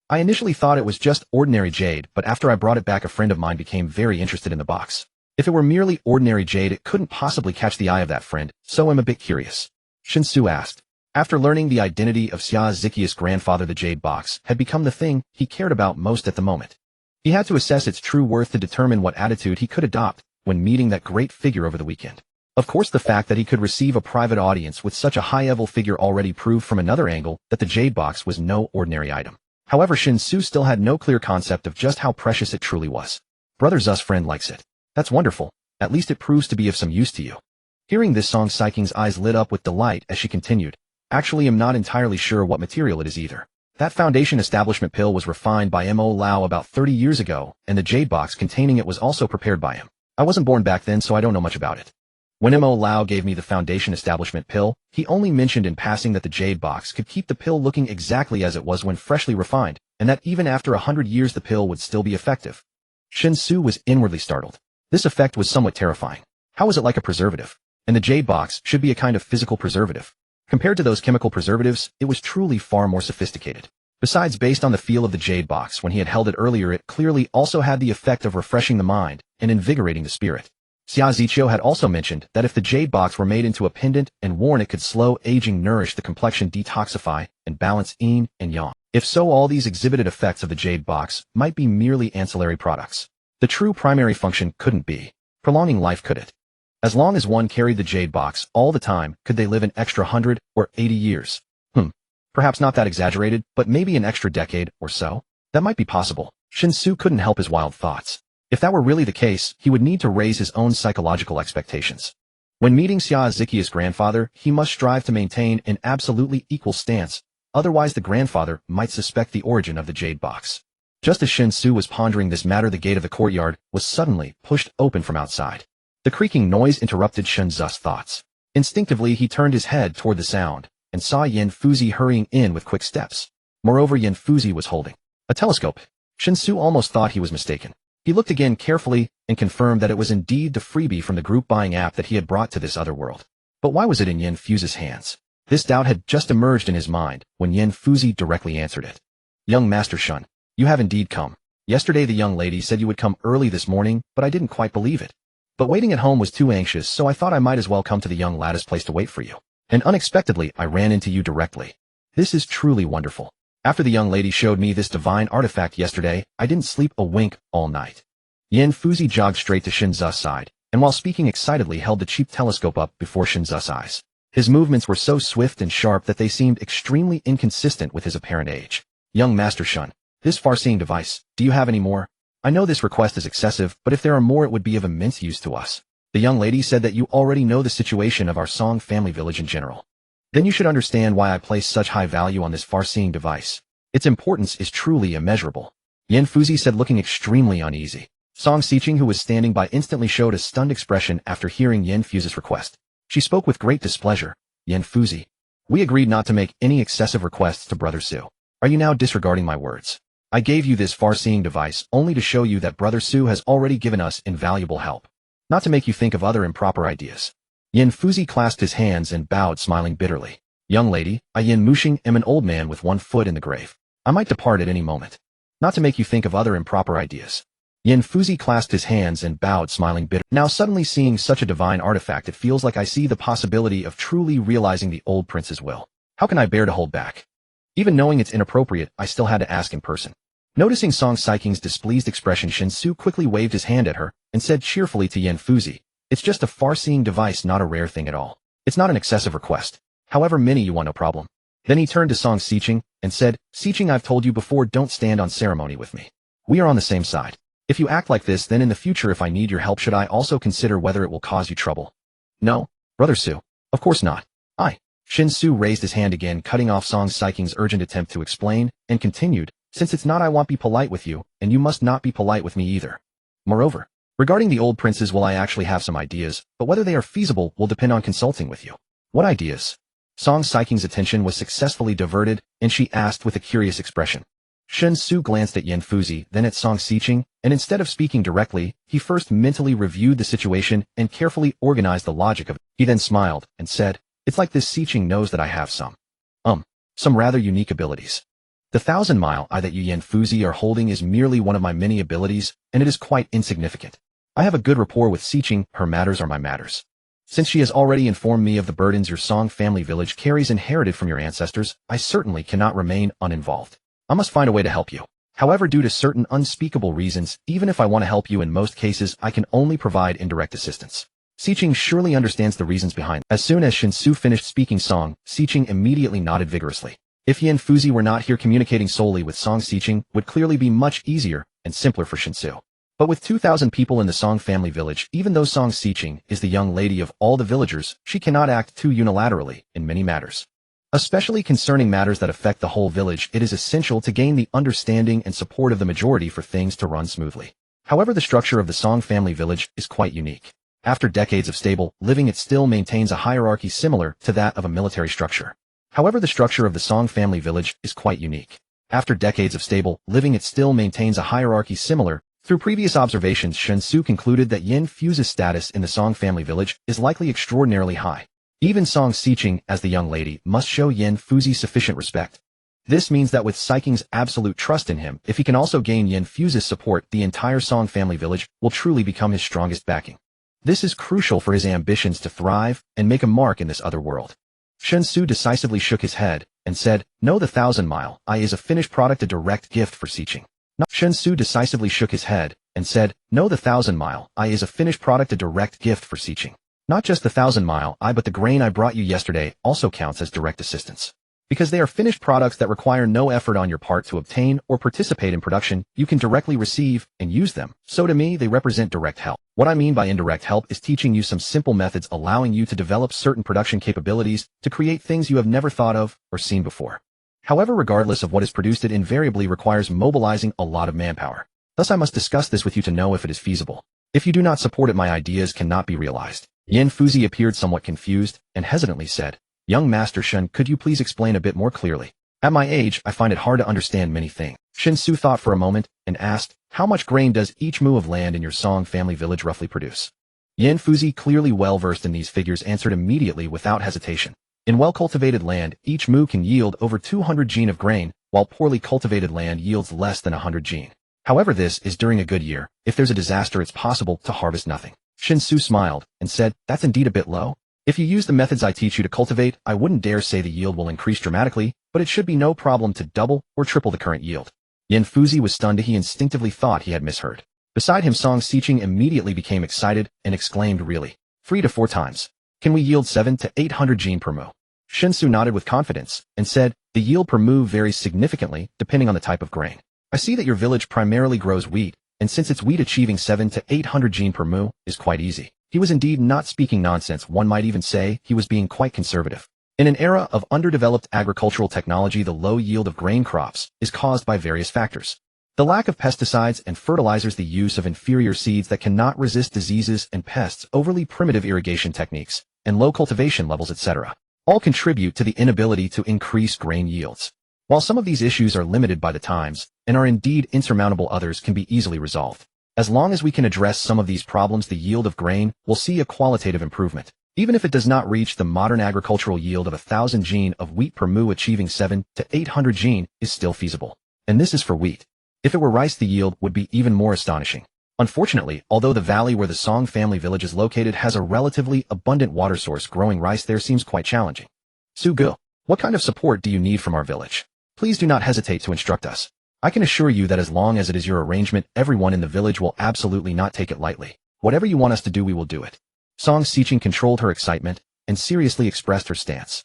I initially thought it was just ordinary jade, but after I brought it back, a friend of mine became very interested in the box. If it were merely ordinary jade, it couldn't possibly catch the eye of that friend, so I'm a bit curious. Shen Xu asked. After learning the identity of Xia Ziqi's grandfather, the jade box had become the thing he cared about most at the moment. He had to assess its true worth to determine what attitude he could adopt when meeting that great figure over the weekend. Of course, the fact that he could receive a private audience with such a high-level figure already proved from another angle that the jade box was no ordinary item. However, Shen Xu still had no clear concept of just how precious it truly was. Brother Xu's friend likes it. That's wonderful. At least it proves to be of some use to you. Hearing this, Song Saiking's eyes lit up with delight as she continued. Actually, I'm not entirely sure what material it is either. That foundation establishment pill was refined by Mo Lao about 30 years ago, and the jade box containing it was also prepared by him. I wasn't born back then, so I don't know much about it. When Mo Lao gave me the foundation establishment pill, he only mentioned in passing that the jade box could keep the pill looking exactly as it was when freshly refined, and that even after 100 years the pill would still be effective. Shen Xu was inwardly startled. This effect was somewhat terrifying. How is it like a preservative? And the jade box should be a kind of physical preservative. Compared to those chemical preservatives, it was truly far more sophisticated. Besides, based on the feel of the jade box when he had held it earlier, it clearly also had the effect of refreshing the mind and invigorating the spirit. Xia Ziqiu had also mentioned that if the jade box were made into a pendant and worn, it could slow aging, nourish the complexion, detoxify, and balance yin and yang. If so, all these exhibited effects of the jade box might be merely ancillary products. The true primary function couldn't be prolonging life, could it? As long as one carried the jade box all the time, could they live an extra 100 or 80 years? Perhaps not that exaggerated, but maybe an extra decade or so? That might be possible. Shen Xu couldn't help his wild thoughts. If that were really the case, he would need to raise his own psychological expectations. When meeting Xia Ziqi's grandfather, he must strive to maintain an absolutely equal stance, otherwise the grandfather might suspect the origin of the jade box. Just as Shen Xu was pondering this matter, the gate of the courtyard was suddenly pushed open from outside. The creaking noise interrupted Shen Xu's thoughts. Instinctively, he turned his head toward the sound and saw Yan Fuzi hurrying in with quick steps. Moreover, Yan Fuzi was holding a telescope. Shen Xu almost thought he was mistaken. He looked again carefully and confirmed that it was indeed the Freebie from the group buying app that he had brought to this other world. But why was it in Yan Fuzi's hands? This doubt had just emerged in his mind when Yan Fuzi directly answered it. Young Master Shen, you have indeed come. Yesterday the young lady said you would come early this morning, but I didn't quite believe it. But waiting at home was too anxious, so I thought I might as well come to the young lad's place to wait for you. And unexpectedly, I ran into you directly. This is truly wonderful. After the young lady showed me this divine artifact yesterday, I didn't sleep a wink all night. Yan Fuzi jogged straight to Shen Xu's side, and while speaking excitedly held the cheap telescope up before Shen Xu's eyes. His movements were so swift and sharp that they seemed extremely inconsistent with his apparent age. Young Master Shen, this far-seeing device, do you have any more? I know this request is excessive, but if there are more, it would be of immense use to us. The young lady said that you already know the situation of our Song family village in general. Then you should understand why I place such high value on this far-seeing device. Its importance is truly immeasurable. Yan Fuzi said, looking extremely uneasy. Song Xiqing, who was standing by, instantly showed a stunned expression after hearing Yan Fuzi's request. She spoke with great displeasure. Yan Fuzi, we agreed not to make any excessive requests to Brother Su. Are you now disregarding my words? I gave you this far-seeing device only to show you that Brother Su has already given us invaluable help, not to make you think of other improper ideas. Yan Fuzi clasped his hands and bowed, smiling bitterly. Young lady, I Yan Muxing am an old man with one foot in the grave. I might depart at any moment, not to make you think of other improper ideas. Yan Fuzi clasped his hands and bowed, smiling bitterly. Now suddenly seeing such a divine artifact, it feels like I see the possibility of truly realizing the old prince's will. How can I bear to hold back? Even knowing it's inappropriate, I still had to ask in person. Noticing Song Xiqing's displeased expression, Shen Xu quickly waved his hand at her and said cheerfully to Yan Fuzi, it's just a far-seeing device, not a rare thing at all. It's not an excessive request. However many you want, no problem. Then he turned to Song Xiqing and said, Xiqing, I've told you before, don't stand on ceremony with me. We are on the same side. If you act like this, then in the future if I need your help, should I also consider whether it will cause you trouble? No, Brother Su. Of course not. Shen Xu raised his hand again, cutting off Song Xiqing's urgent attempt to explain, and continued, since it's not I won't be polite with you, and you must not be polite with me either. Moreover, regarding the old princes, well, I actually have some ideas, but whether they are feasible will depend on consulting with you. What ideas? Song Xiqing's attention was successfully diverted, and she asked with a curious expression. Shen Xu glanced at Yan Fuzi, then at Song Xiqing, and instead of speaking directly, he first mentally reviewed the situation and carefully organized the logic of it. He then smiled and said, it's like this Xiqing knows that I have some rather unique abilities. The 1,000-mile eye that you Yan Fuzi are holding is merely one of my many abilities, and it is quite insignificant. I have a good rapport with Xiqing, her matters are my matters. Since she has already informed me of the burdens your Song family village carries inherited from your ancestors, I certainly cannot remain uninvolved. I must find a way to help you. However, due to certain unspeakable reasons, even if I want to help you, in most cases, I can only provide indirect assistance. Xiqing surely understands the reasons behind. As soon as Shen Xu finished speaking Song, Xiqing immediately nodded vigorously. If Yan Fuzi were not here, communicating solely with Song Xiqing would clearly be much easier and simpler for Shen Xu. But with 2,000 people in the Song family village, even though Song Xiqing is the young lady of all the villagers, she cannot act too unilaterally in many matters. Especially concerning matters that affect the whole village, it is essential to gain the understanding and support of the majority for things to run smoothly. However, the structure of the Song family village is quite unique. After decades of stable living, it still maintains a hierarchy similar to that of a military structure. However, the structure of the Song family village is quite unique. After decades of stable living, it still maintains a hierarchy similar. Through previous observations, Shen Xu concluded that Yan Fuzi's status in the Song family village is likely extraordinarily high. Even Song Xiqing, as the young lady, must show Yan Fuzi sufficient respect. This means that with Xiqing's absolute trust in him, if he can also gain Yan Fuzi's support, the entire Song family village will truly become his strongest backing. This is crucial for his ambitions to thrive and make a mark in this other world. Shen Xu decisively shook his head and said, no, the 1,000-mile eye is a finished product, a direct gift for Xiqing. Shen Xu decisively shook his head and said, no, the 1,000-mile eye is a finished product, a direct gift for Xiqing. Not just the 1,000-mile eye, but the grain I brought you yesterday also counts as direct assistance. Because they are finished products that require no effort on your part to obtain or participate in production, you can directly receive and use them. So to me, they represent direct help. What I mean by indirect help is teaching you some simple methods allowing you to develop certain production capabilities to create things you have never thought of or seen before. However, regardless of what is produced, it invariably requires mobilizing a lot of manpower. Thus, I must discuss this with you to know if it is feasible. If you do not support it, my ideas cannot be realized. Yan Fuzi appeared somewhat confused and hesitantly said, Young Master Shen, could you please explain a bit more clearly? At my age, I find it hard to understand many things. Shen Xu thought for a moment and asked, how much grain does each mu of land in your Song family village roughly produce? Yan Fuzi, clearly well-versed in these figures, answered immediately without hesitation. In well-cultivated land, each mu can yield over 200 jin of grain, while poorly cultivated land yields less than 100 jin. However, this is during a good year. If there's a disaster, it's possible to harvest nothing. Shen Xu smiled and said, that's indeed a bit low. If you use the methods I teach you to cultivate, I wouldn't dare say the yield will increase dramatically, but it should be no problem to double or triple the current yield. Yan Fuzi was stunned. He instinctively thought he had misheard. Beside him, Song Xiqing immediately became excited and exclaimed, really? 3 to 4 times. Can we yield 700 to 800 jin per mu? Shen Xu nodded with confidence and said, the yield per mu varies significantly depending on the type of grain. I see that your village primarily grows wheat, and since it's wheat, achieving 700 to 800 jin per mu is quite easy. He was indeed not speaking nonsense. One might even say he was being quite conservative. In an era of underdeveloped agricultural technology, the low yield of grain crops is caused by various factors. The lack of pesticides and fertilizers, the use of inferior seeds that cannot resist diseases and pests, overly primitive irrigation techniques, and low cultivation levels, etc., all contribute to the inability to increase grain yields. While some of these issues are limited by the times, and are indeed insurmountable, others can be easily resolved. As long as we can address some of these problems, the yield of grain will see a qualitative improvement. Even if it does not reach the modern agricultural yield of 1,000 gene of wheat per moo, achieving 7 to 800 gene is still feasible. And this is for wheat. If it were rice, the yield would be even more astonishing. Unfortunately, although the valley where the Song family village is located has a relatively abundant water source, growing rice there seems quite challenging. Sugu, what kind of support do you need from our village? Please do not hesitate to instruct us. I can assure you that as long as it is your arrangement, everyone in the village will absolutely not take it lightly. Whatever you want us to do, we will do it. Song Xiqing controlled her excitement and seriously expressed her stance.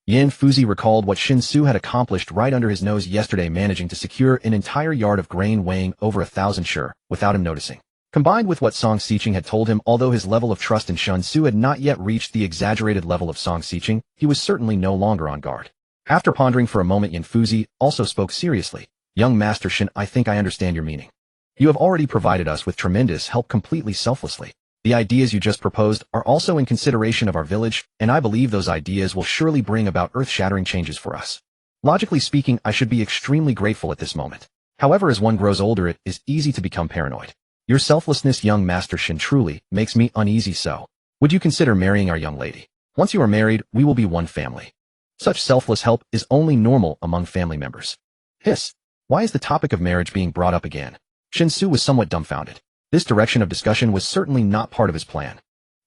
Yan Fuzi recalled what Shen Xu had accomplished right under his nose yesterday, managing to secure an entire yard of grain weighing over 1,000 sure without him noticing. Combined with what Song Xiqing had told him, although his level of trust in Shen Xu had not yet reached the exaggerated level of Song Xiqing, he was certainly no longer on guard. After pondering for a moment, Yan Fuzi also spoke seriously. Young Master Shen, I think I understand your meaning. You have already provided us with tremendous help completely selflessly. The ideas you just proposed are also in consideration of our village, and I believe those ideas will surely bring about earth-shattering changes for us. Logically speaking, I should be extremely grateful at this moment. However, as one grows older, it is easy to become paranoid. Your selflessness, young Master Shen, truly makes me uneasy. So, would you consider marrying our young lady? Once you are married, we will be one family. Such selfless help is only normal among family members. Hiss. Why is the topic of marriage being brought up again? Shen Xu was somewhat dumbfounded. This direction of discussion was certainly not part of his plan.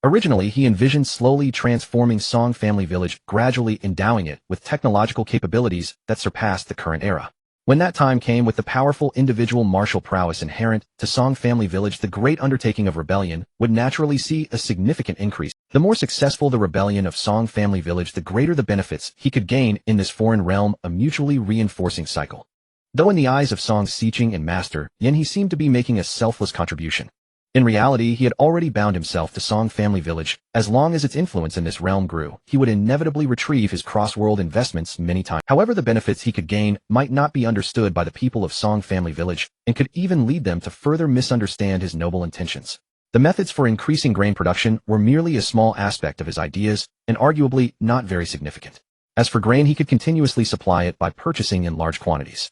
Originally, he envisioned slowly transforming Song family village, gradually endowing it with technological capabilities that surpassed the current era. When that time came, with the powerful individual martial prowess inherent to Song family village, the great undertaking of rebellion would naturally see a significant increase. The more successful the rebellion of Song family village, the greater the benefits he could gain in this foreign realm, a mutually reinforcing cycle. Though in the eyes of Song Xiqing and Master Yan, he seemed to be making a selfless contribution. In reality, he had already bound himself to Song family village. As long as its influence in this realm grew, he would inevitably retrieve his cross-world investments many times. However, the benefits he could gain might not be understood by the people of Song family village, and could even lead them to further misunderstand his noble intentions. The methods for increasing grain production were merely a small aspect of his ideas, and arguably not very significant. As for grain, he could continuously supply it by purchasing in large quantities.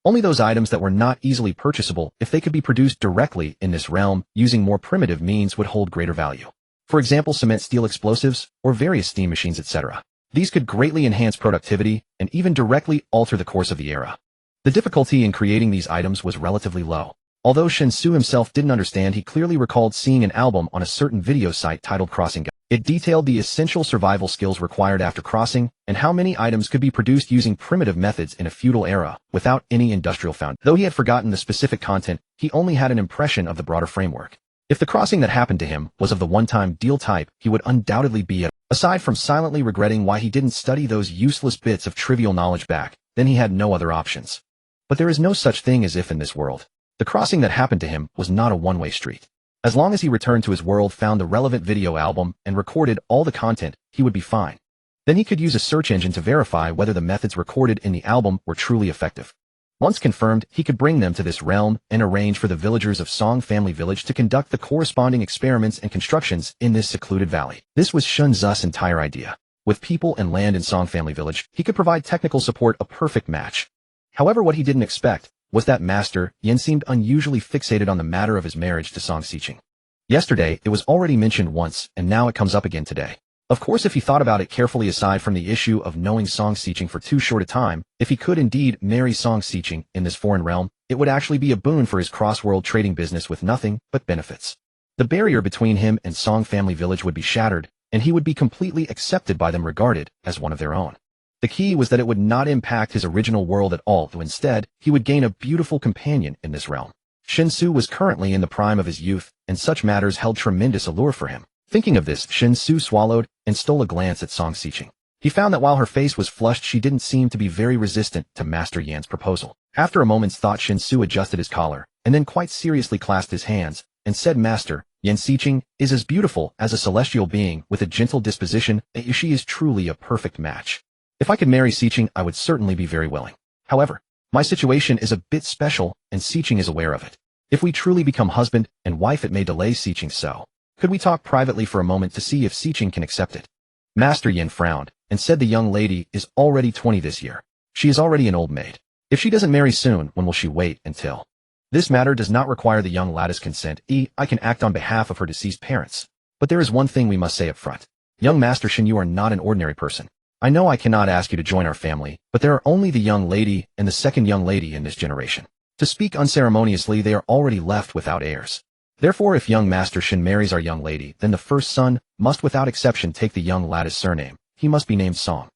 Only those items that were not easily purchasable, if they could be produced directly in this realm using more primitive means, would hold greater value. For example, cement, steel, explosives, or various steam machines, etc. These could greatly enhance productivity and even directly alter the course of the era. The difficulty in creating these items was relatively low. Although Shen Xu himself didn't understand, he clearly recalled seeing an album on a certain video site titled Crossing Guide. It detailed the essential survival skills required after crossing, and how many items could be produced using primitive methods in a feudal era, without any industrial foundation. Though he had forgotten the specific content, he only had an impression of the broader framework. If the crossing that happened to him was of the one-time deal type, he would undoubtedly be at. Aside from silently regretting why he didn't study those useless bits of trivial knowledge back, then he had no other options. But there is no such thing as if in this world. The crossing that happened to him was not a one-way street. As long as he returned to his world, found the relevant video album, and recorded all the content, he would be fine. Then he could use a search engine to verify whether the methods recorded in the album were truly effective. Once confirmed, he could bring them to this realm and arrange for the villagers of Song family village to conduct the corresponding experiments and constructions in this secluded valley. This was Shen Xu's entire idea. With people and land in Song family village, he could provide technical support, a perfect match. However, what he didn't expect was that Master Yan seemed unusually fixated on the matter of his marriage to Song Xiqing. Yesterday, it was already mentioned once, and now it comes up again today. Of course, if he thought about it carefully, aside from the issue of knowing Song Xiqing for too short a time, if he could indeed marry Song Xiqing in this foreign realm, it would actually be a boon for his cross-world trading business with nothing but benefits. The barrier between him and Song family village would be shattered, and he would be completely accepted by them, regarded as one of their own. The key was that it would not impact his original world at all, though instead, he would gain a beautiful companion in this realm. Shen Xu was currently in the prime of his youth, and such matters held tremendous allure for him. Thinking of this, Shen Xu swallowed and stole a glance at Song Xiqing. He found that while her face was flushed, she didn't seem to be very resistant to Master Yan's proposal. After a moment's thought, Shen Xu adjusted his collar, and then quite seriously clasped his hands, and said, "Master, Yan Xiqing is as beautiful as a celestial being with a gentle disposition. She is truly a perfect match. If I could marry Xiqing, I would certainly be very willing. However, my situation is a bit special, and Xiqing is aware of it. If we truly become husband and wife, it may delay Xiqing, so could we talk privately for a moment to see if Xiqing can accept it? Master Yan frowned and said the young lady is already 20 this year. She is already an old maid. If she doesn't marry soon, when will she wait until? This matter does not require the young lady's consent. I can act on behalf of her deceased parents. But there is one thing we must say up front. Young Master Shen, you are not an ordinary person. I know I cannot ask you to join our family, but there are only the young lady and the second young lady in this generation. To speak unceremoniously, they are already left without heirs. Therefore, if young Master Shen marries our young lady, then the first son must without exception take the young lady's surname. He must be named Song.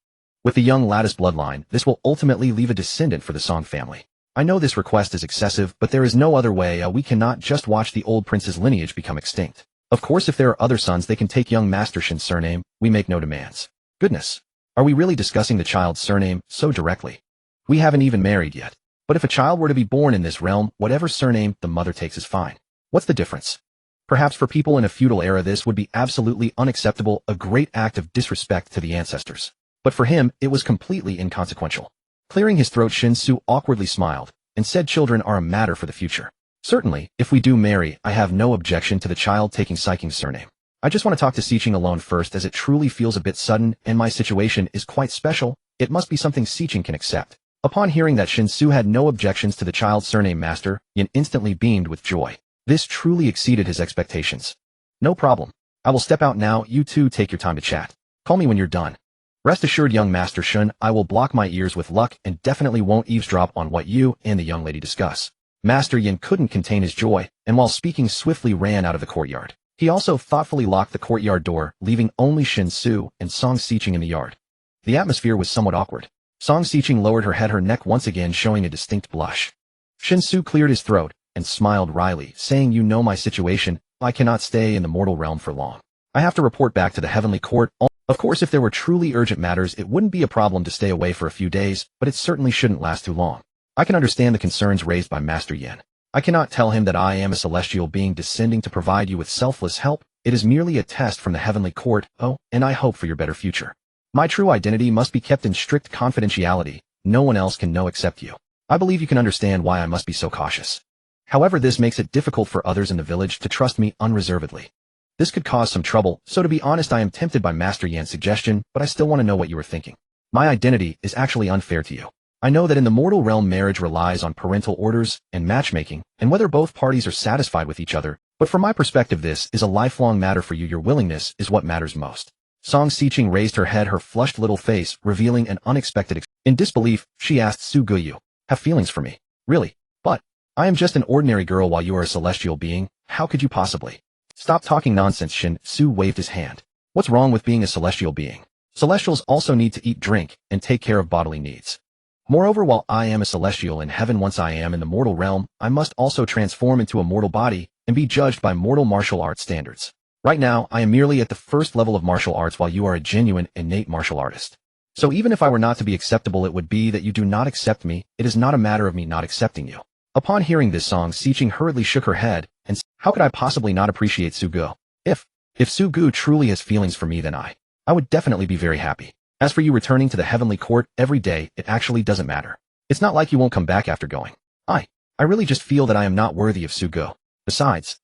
With the young lady's bloodline, this will ultimately leave a descendant for the Song family. I know this request is excessive, but there is no other way. We cannot just watch the old prince's lineage become extinct. Of course, if there are other sons, they can take young Master Shen's surname. We make no demands. Goodness. Are we really discussing the child's surname so directly? We haven't even married yet. But if a child were to be born in this realm, whatever surname the mother takes is fine. What's the difference? Perhaps for people in a feudal era this would be absolutely unacceptable, a great act of disrespect to the ancestors. But for him, it was completely inconsequential. Clearing his throat, Shen Xu awkwardly smiled and said children are a matter for the future. Certainly, if we do marry, I have no objection to the child taking Xiqing's surname. I just want to talk to Xiqing alone first, as it truly feels a bit sudden and my situation is quite special. It must be something Xiqing can accept. Upon hearing that Shen Xu had no objections to the child's surname, Master Yan instantly beamed with joy. This truly exceeded his expectations. No problem. I will step out now. You two take your time to chat. Call me when you're done. Rest assured, young Master Shen, I will block my ears with luck and definitely won't eavesdrop on what you and the young lady discuss. Master Yan couldn't contain his joy, and while speaking swiftly ran out of the courtyard. He also thoughtfully locked the courtyard door, leaving only Shen Xu and Song Xiqing in the yard. The atmosphere was somewhat awkward. Song Xiqing lowered her head, her neck once again showing a distinct blush. Shen Xu cleared his throat and smiled wryly, saying, you know my situation. I cannot stay in the mortal realm for long. I have to report back to the heavenly court. Of course, if there were truly urgent matters, it wouldn't be a problem to stay away for a few days, but it certainly shouldn't last too long. I can understand the concerns raised by Master Yan. I cannot tell him that I am a celestial being descending to provide you with selfless help. It is merely a test from the heavenly court. Oh, and I hope for your better future. My true identity must be kept in strict confidentiality. No one else can know except you. I believe you can understand why I must be so cautious. However, this makes it difficult for others in the village to trust me unreservedly. This could cause some trouble, so to be honest, I am tempted by Master Yan's suggestion, but I still want to know what you were thinking. My identity is actually unfair to you. I know that in the mortal realm, marriage relies on parental orders and matchmaking, and whether both parties are satisfied with each other, but from my perspective, this is a lifelong matter for you. Your willingness is what matters most. Song Xiqing raised her head, her flushed little face revealing an unexpected In disbelief, she asked, Su Guyu, have feelings for me? Really? But I am just an ordinary girl while you are a celestial being. How could you possibly? Stop talking nonsense. Shen Xu waved his hand. What's wrong with being a celestial being? Celestials also need to eat, drink, and take care of bodily needs. Moreover, while I am a celestial in heaven, once I am in the mortal realm, I must also transform into a mortal body and be judged by mortal martial arts standards. Right now, I am merely at the first level of martial arts while you are a genuine, innate martial artist. So even if I were not to be acceptable, it would be that you do not accept me. It is not a matter of me not accepting you. Upon hearing this, Song Xiqing hurriedly shook her head and said, how could I possibly not appreciate Su Gu? If Su Gu truly has feelings for me, then I would definitely be very happy. As for you returning to the heavenly court every day, it actually doesn't matter. It's not like you won't come back after going. I really just feel that I am not worthy of Su Gu. Besides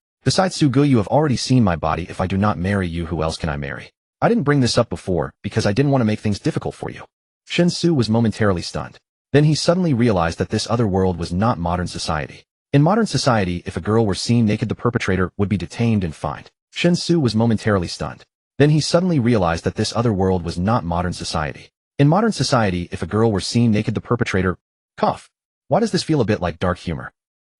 Su Gu, you have already seen my body. If I do not marry you, who else can I marry? I didn't bring this up before because I didn't want to make things difficult for you. Shen Xu was momentarily stunned. Then he suddenly realized that this other world was not modern society. In modern society, if a girl were seen naked, the perpetrator would be detained and fined. Shen Xu was momentarily stunned. Then he suddenly realized that this other world was not modern society. In modern society, if a girl were seen naked, the perpetrator... Cough. Why does this feel a bit like dark humor?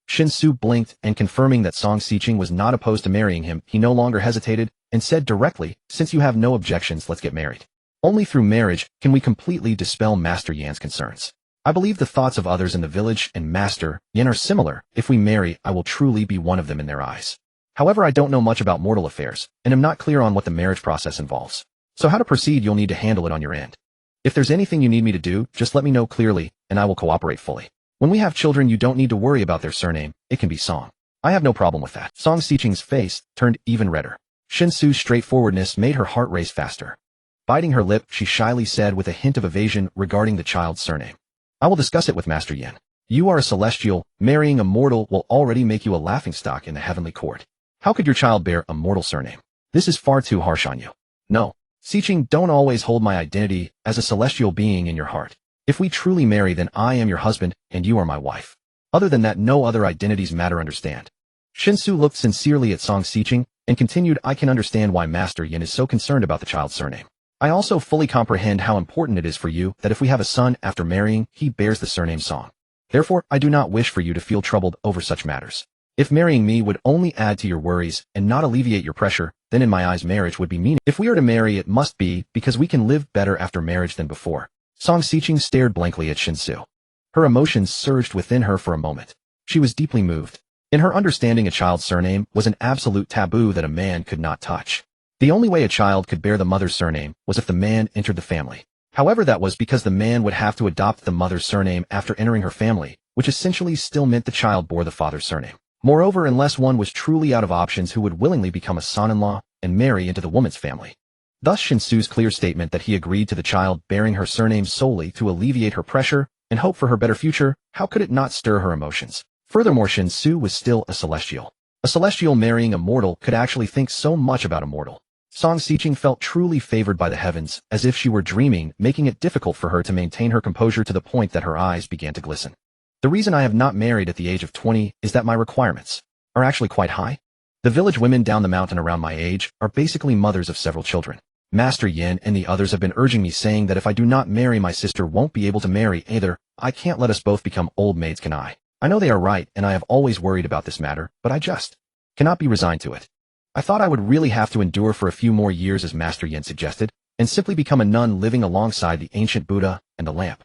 Shen Xu blinked, and confirming that Song Xiqing was not opposed to marrying him, he no longer hesitated and said directly, since you have no objections, let's get married. Only through marriage can we completely dispel Master Yan's concerns. I believe the thoughts of others in the village and Master Yan are similar. If we marry, I will truly be one of them in their eyes. However, I don't know much about mortal affairs, and am not clear on what the marriage process involves. So how to proceed, you'll need to handle it on your end. If there's anything you need me to do, just let me know clearly, and I will cooperate fully. When we have children, you don't need to worry about their surname. It can be Song. I have no problem with that. Song Xiqing's face turned even redder. Shen Xu's straightforwardness made her heart race faster. Biting her lip, she shyly said with a hint of evasion regarding the child's surname. I will discuss it with Master Yin. You are a celestial, marrying a mortal will already make you a laughingstock in the heavenly court. How could your child bear a mortal surname? This is far too harsh on you. No. Xiqing, don't always hold my identity as a celestial being in your heart. If we truly marry, then I am your husband and you are my wife. Other than that, no other identities matter, understand? Shen Xu looked sincerely at Song Xiqing and continued, I can understand why Master Yin is so concerned about the child's surname. I also fully comprehend how important it is for you that if we have a son after marrying, he bears the surname Song. Therefore, I do not wish for you to feel troubled over such matters. If marrying me would only add to your worries and not alleviate your pressure, then in my eyes marriage would be meaningless. If we are to marry, it must be because we can live better after marriage than before. Song Xiqing stared blankly at Shen Xu. Her emotions surged within her for a moment. She was deeply moved. In her understanding, a child's surname was an absolute taboo that a man could not touch. The only way a child could bear the mother's surname was if the man entered the family. However, that was because the man would have to adopt the mother's surname after entering her family, which essentially still meant the child bore the father's surname. Moreover, unless one was truly out of options, who would willingly become a son-in-law and marry into the woman's family. Thus Shen Xu's clear statement that he agreed to the child bearing her surname solely to alleviate her pressure and hope for her better future, how could it not stir her emotions? Furthermore, Shen Xu was still a celestial. A celestial marrying a mortal could actually think so much about a mortal. Song Xiqing felt truly favored by the heavens, as if she were dreaming, making it difficult for her to maintain her composure to the point that her eyes began to glisten. The reason I have not married at the age of 20 is that my requirements are actually quite high. The village women down the mountain around my age are basically mothers of several children. Master Yin and the others have been urging me, saying that if I do not marry, my sister won't be able to marry either. I can't let us both become old maids, can I? I know they are right, and I have always worried about this matter, but I just cannot be resigned to it. I thought I would really have to endure for a few more years, as Master Yin suggested, and simply become a nun living alongside the ancient Buddha and the lamp.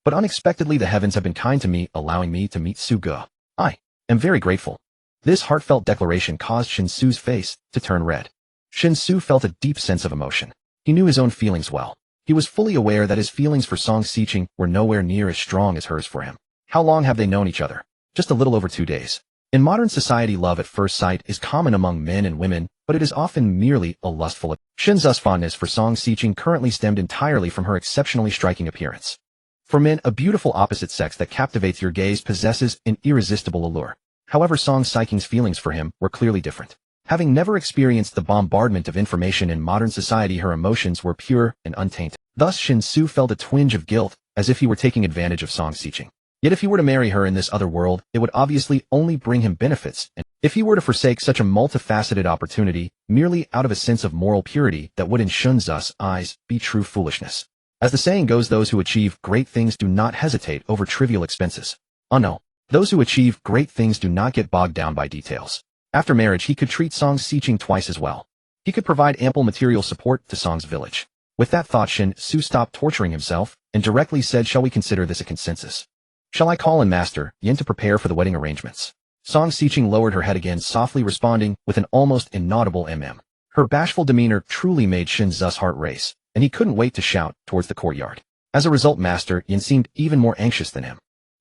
But unexpectedly, the heavens have been kind to me, allowing me to meet Su Ge. I am very grateful. This heartfelt declaration caused Shen Xu's face to turn red. Shen Xu felt a deep sense of emotion. He knew his own feelings well. He was fully aware that his feelings for Song Xiqing were nowhere near as strong as hers for him. How long have they known each other? Just a little over 2 days. In modern society, love at first sight is common among men and women, but it is often merely a lustful. Shen Xu's fondness for Song Xiqing currently stemmed entirely from her exceptionally striking appearance. For men, a beautiful opposite sex that captivates your gaze possesses an irresistible allure. However, Song Xiqing's feelings for him were clearly different. Having never experienced the bombardment of information in modern society, her emotions were pure and untainted. Thus, Shen Xu felt a twinge of guilt, as if he were taking advantage of Song Xiqing. Yet if he were to marry her in this other world, it would obviously only bring him benefits, and if he were to forsake such a multifaceted opportunity merely out of a sense of moral purity, that would in Shen Xu's eyes be true foolishness. As the saying goes, those who achieve great things do not hesitate over trivial expenses. Oh no, those who achieve great things do not get bogged down by details. After marriage, he could treat Song Xiqing twice as well. He could provide ample material support to Song's village. With that thought, Shen Xu stopped torturing himself and directly said, shall we consider this a consensus? Shall I call in Master Yin to prepare for the wedding arrangements? Song Xiqing lowered her head again, softly responding with an almost inaudible Her bashful demeanor truly made Shen Xu's heart race, and he couldn't wait to shout towards the courtyard. As a result, Master Yin seemed even more anxious than him.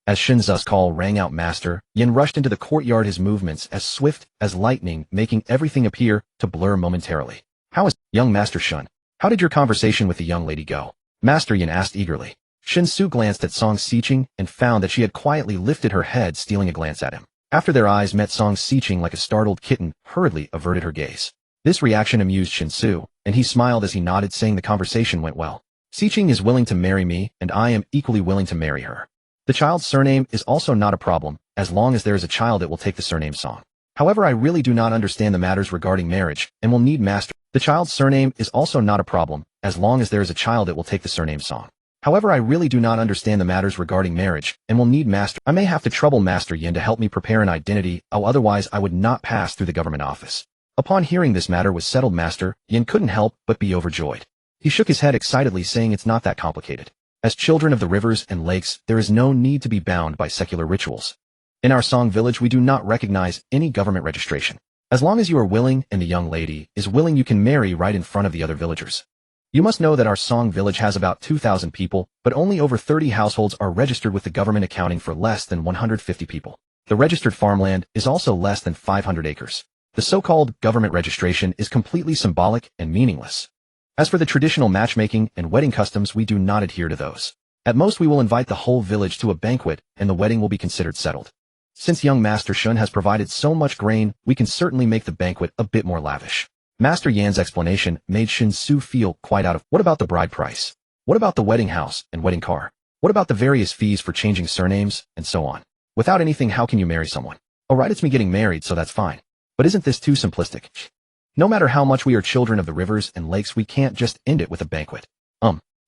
As Shen Xu's call rang out, Master Yin rushed into the courtyard, his movements as swift as lightning, making everything appear to blur momentarily. How is young Master Shen? How did your conversation with the young lady go? Master Yin asked eagerly. Shen Xu glanced at Song Xiqing and found that she had quietly lifted her head, stealing a glance at him. After their eyes met, Song Xiqing, like a startled kitten, hurriedly averted her gaze. This reaction amused Shen Xu, and he smiled as he nodded, saying the conversation went well. Xiqing is willing to marry me, and I am equally willing to marry her. The child's surname is also not a problem. As long as there is a child, it will take the surname Song. However, I really do not understand the matters regarding marriage, and will need Master. The child's surname is also not a problem. As long as there is a child, it will take the surname Song. However, I really do not understand the matters regarding marriage, and will need Master. I may have to trouble Master Yin to help me prepare an identity, otherwise I would not pass through the government office. Upon hearing this matter was settled, Master Yin couldn't help but be overjoyed. He shook his head excitedly, saying it's not that complicated. As children of the rivers and lakes, there is no need to be bound by secular rituals. In our Song village, we do not recognize any government registration. As long as you are willing and the young lady is willing, you can marry right in front of the other villagers. You must know that our Song village has about 2,000 people, but only over 30 households are registered with the government, accounting for less than 150 people. The registered farmland is also less than 500 acres. The so-called government registration is completely symbolic and meaningless. As for the traditional matchmaking and wedding customs, we do not adhere to those. At most, we will invite the whole village to a banquet, and the wedding will be considered settled. Since young Master Shen has provided so much grain, we can certainly make the banquet a bit more lavish. Master Yan's explanation made Shen Xu feel quite out of. What about the bride price? What about the wedding house and wedding car? What about the various fees for changing surnames, and so on? Without anything, how can you marry someone? Oh right, it's me getting married, so that's fine. But isn't this too simplistic? No matter how much we are children of the rivers and lakes, we can't just end it with a banquet.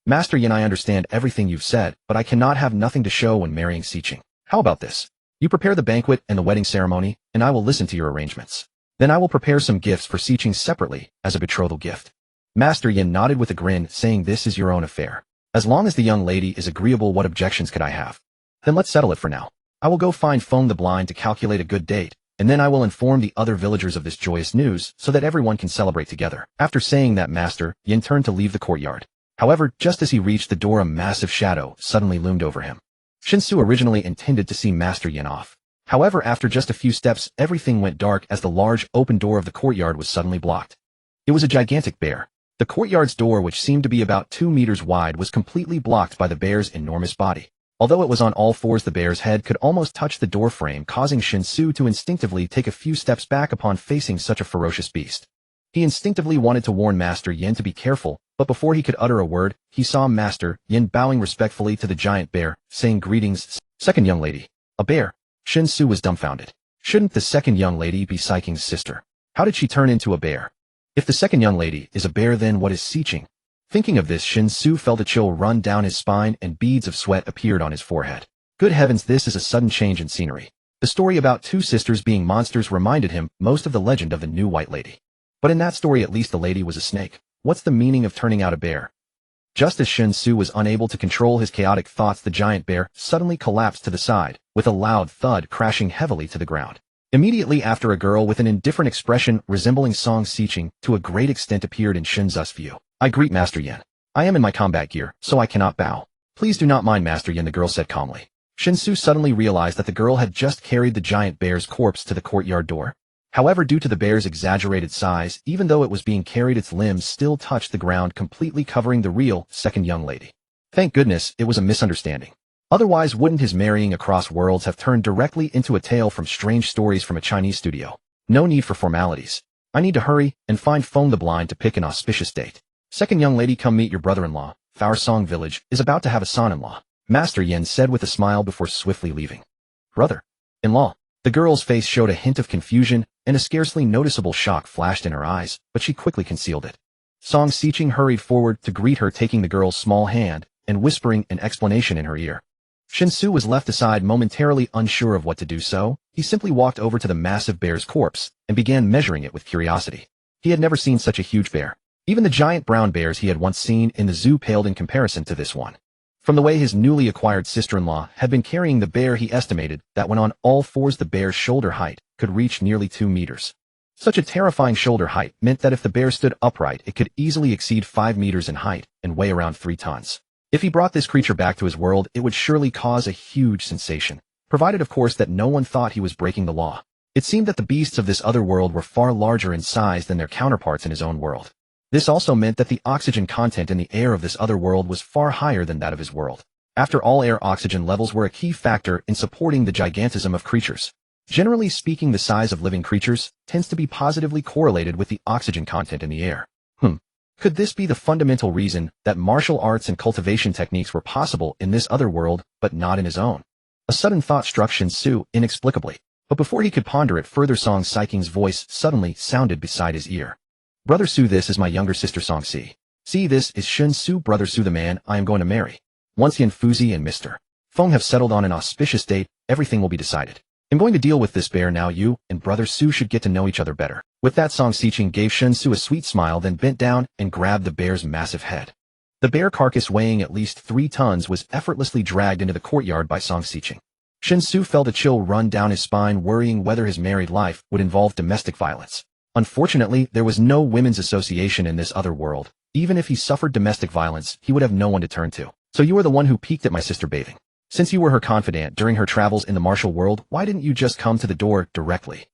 Master Yan, I understand everything you've said, but I cannot have nothing to show when marrying Xiqing. How about this? You prepare the banquet and the wedding ceremony, and I will listen to your arrangements. Then I will prepare some gifts for Xiqing separately, as a betrothal gift. Master Yan nodded with a grin, saying this is your own affair. As long as the young lady is agreeable, what objections could I have? Then let's settle it for now. I will go find Feng the Blind to calculate a good date, and then I will inform the other villagers of this joyous news so that everyone can celebrate together. After saying that, Master Yan turned to leave the courtyard. However, just as he reached the door, a massive shadow suddenly loomed over him. Shen Xu originally intended to see Master Yan off. However, after just a few steps, everything went dark as the large open door of the courtyard was suddenly blocked. It was a gigantic bear. The courtyard's door, which seemed to be about 2 meters wide, was completely blocked by the bear's enormous body. Although it was on all fours, the bear's head could almost touch the door frame, causing Shen Xu to instinctively take a few steps back upon facing such a ferocious beast. He instinctively wanted to warn Master Yan to be careful, but before he could utter a word, he saw Master Yan bowing respectfully to the giant bear, saying, "Greetings, second young lady." A bear? Shen Xu was dumbfounded. Shouldn't the second young lady be Xiqing's sister? How did she turn into a bear? If the second young lady is a bear, then what is Xiqing? Thinking of this, Shen Xu felt a chill run down his spine and beads of sweat appeared on his forehead. Good heavens, this is a sudden change in scenery. The story about two sisters being monsters reminded him most of the legend of the new white lady. But in that story, at least the lady was a snake. What's the meaning of turning out a bear? Just as Shen Xu was unable to control his chaotic thoughts, the giant bear suddenly collapsed to the side, with a loud thud, crashing heavily to the ground. Immediately after, a girl with an indifferent expression resembling Song Xiqing to a great extent appeared in Shen Xu's view. "I greet Master Yan. I am in my combat gear, so I cannot bow. Please do not mind, Master Yan," the girl said calmly. Shen Xu suddenly realized that the girl had just carried the giant bear's corpse to the courtyard door. However, due to the bear's exaggerated size, even though it was being carried, its limbs still touched the ground, completely covering the real second young lady. Thank goodness it was a misunderstanding. Otherwise, wouldn't his marrying across worlds have turned directly into a tale from Strange Stories from a Chinese studio? No need for formalities. I need to hurry and find Feng the Blind to pick an auspicious date. Second young lady, come meet your brother-in-law. Our Song village is about to have a son-in-law, Master Yan said with a smile before swiftly leaving. Brother-in-law? The girl's face showed a hint of confusion, and a scarcely noticeable shock flashed in her eyes, but she quickly concealed it. Song Xiqing hurried forward to greet her, taking the girl's small hand and whispering an explanation in her ear. Shen Xu was left aside, momentarily unsure of what to do, so he simply walked over to the massive bear's corpse and began measuring it with curiosity. He had never seen such a huge bear. Even the giant brown bears he had once seen in the zoo paled in comparison to this one. From the way his newly acquired sister-in-law had been carrying the bear, he estimated that when on all fours, the bear's shoulder height could reach nearly 2 meters. Such a terrifying shoulder height meant that if the bear stood upright, it could easily exceed 5 meters in height and weigh around 3 tons. If he brought this creature back to his world, it would surely cause a huge sensation, provided of course that no one thought he was breaking the law. It seemed that the beasts of this other world were far larger in size than their counterparts in his own world. This also meant that the oxygen content in the air of this other world was far higher than that of his world. After all, air oxygen levels were a key factor in supporting the gigantism of creatures. Generally speaking, the size of living creatures tends to be positively correlated with the oxygen content in the air. Could this be the fundamental reason that martial arts and cultivation techniques were possible in this other world, but not in his own? A sudden thought struck Shen Xu inexplicably, but before he could ponder it further, Song Xiqing's voice suddenly sounded beside his ear. "Brother Xu, this is my younger sister Song Si. See, this is Shen Xu, Brother Xu, the man I am going to marry. Once Yan Fuzi and Mr. Feng have settled on an auspicious date, everything will be decided. I'm going to deal with this bear now. You and Brother Xu should get to know each other better." With that, Song Xiqing gave Shen Xu a sweet smile, then bent down and grabbed the bear's massive head. The bear carcass, weighing at least 3 tons, was effortlessly dragged into the courtyard by Song Xiqing. Shen Xu felt a chill run down his spine, worrying whether his married life would involve domestic violence. Unfortunately, there was no women's association in this other world. Even if he suffered domestic violence, he would have no one to turn to. "So you are the one who peeked at my sister bathing. Since you were her confidant during her travels in the martial world, why didn't you just come to the door directly?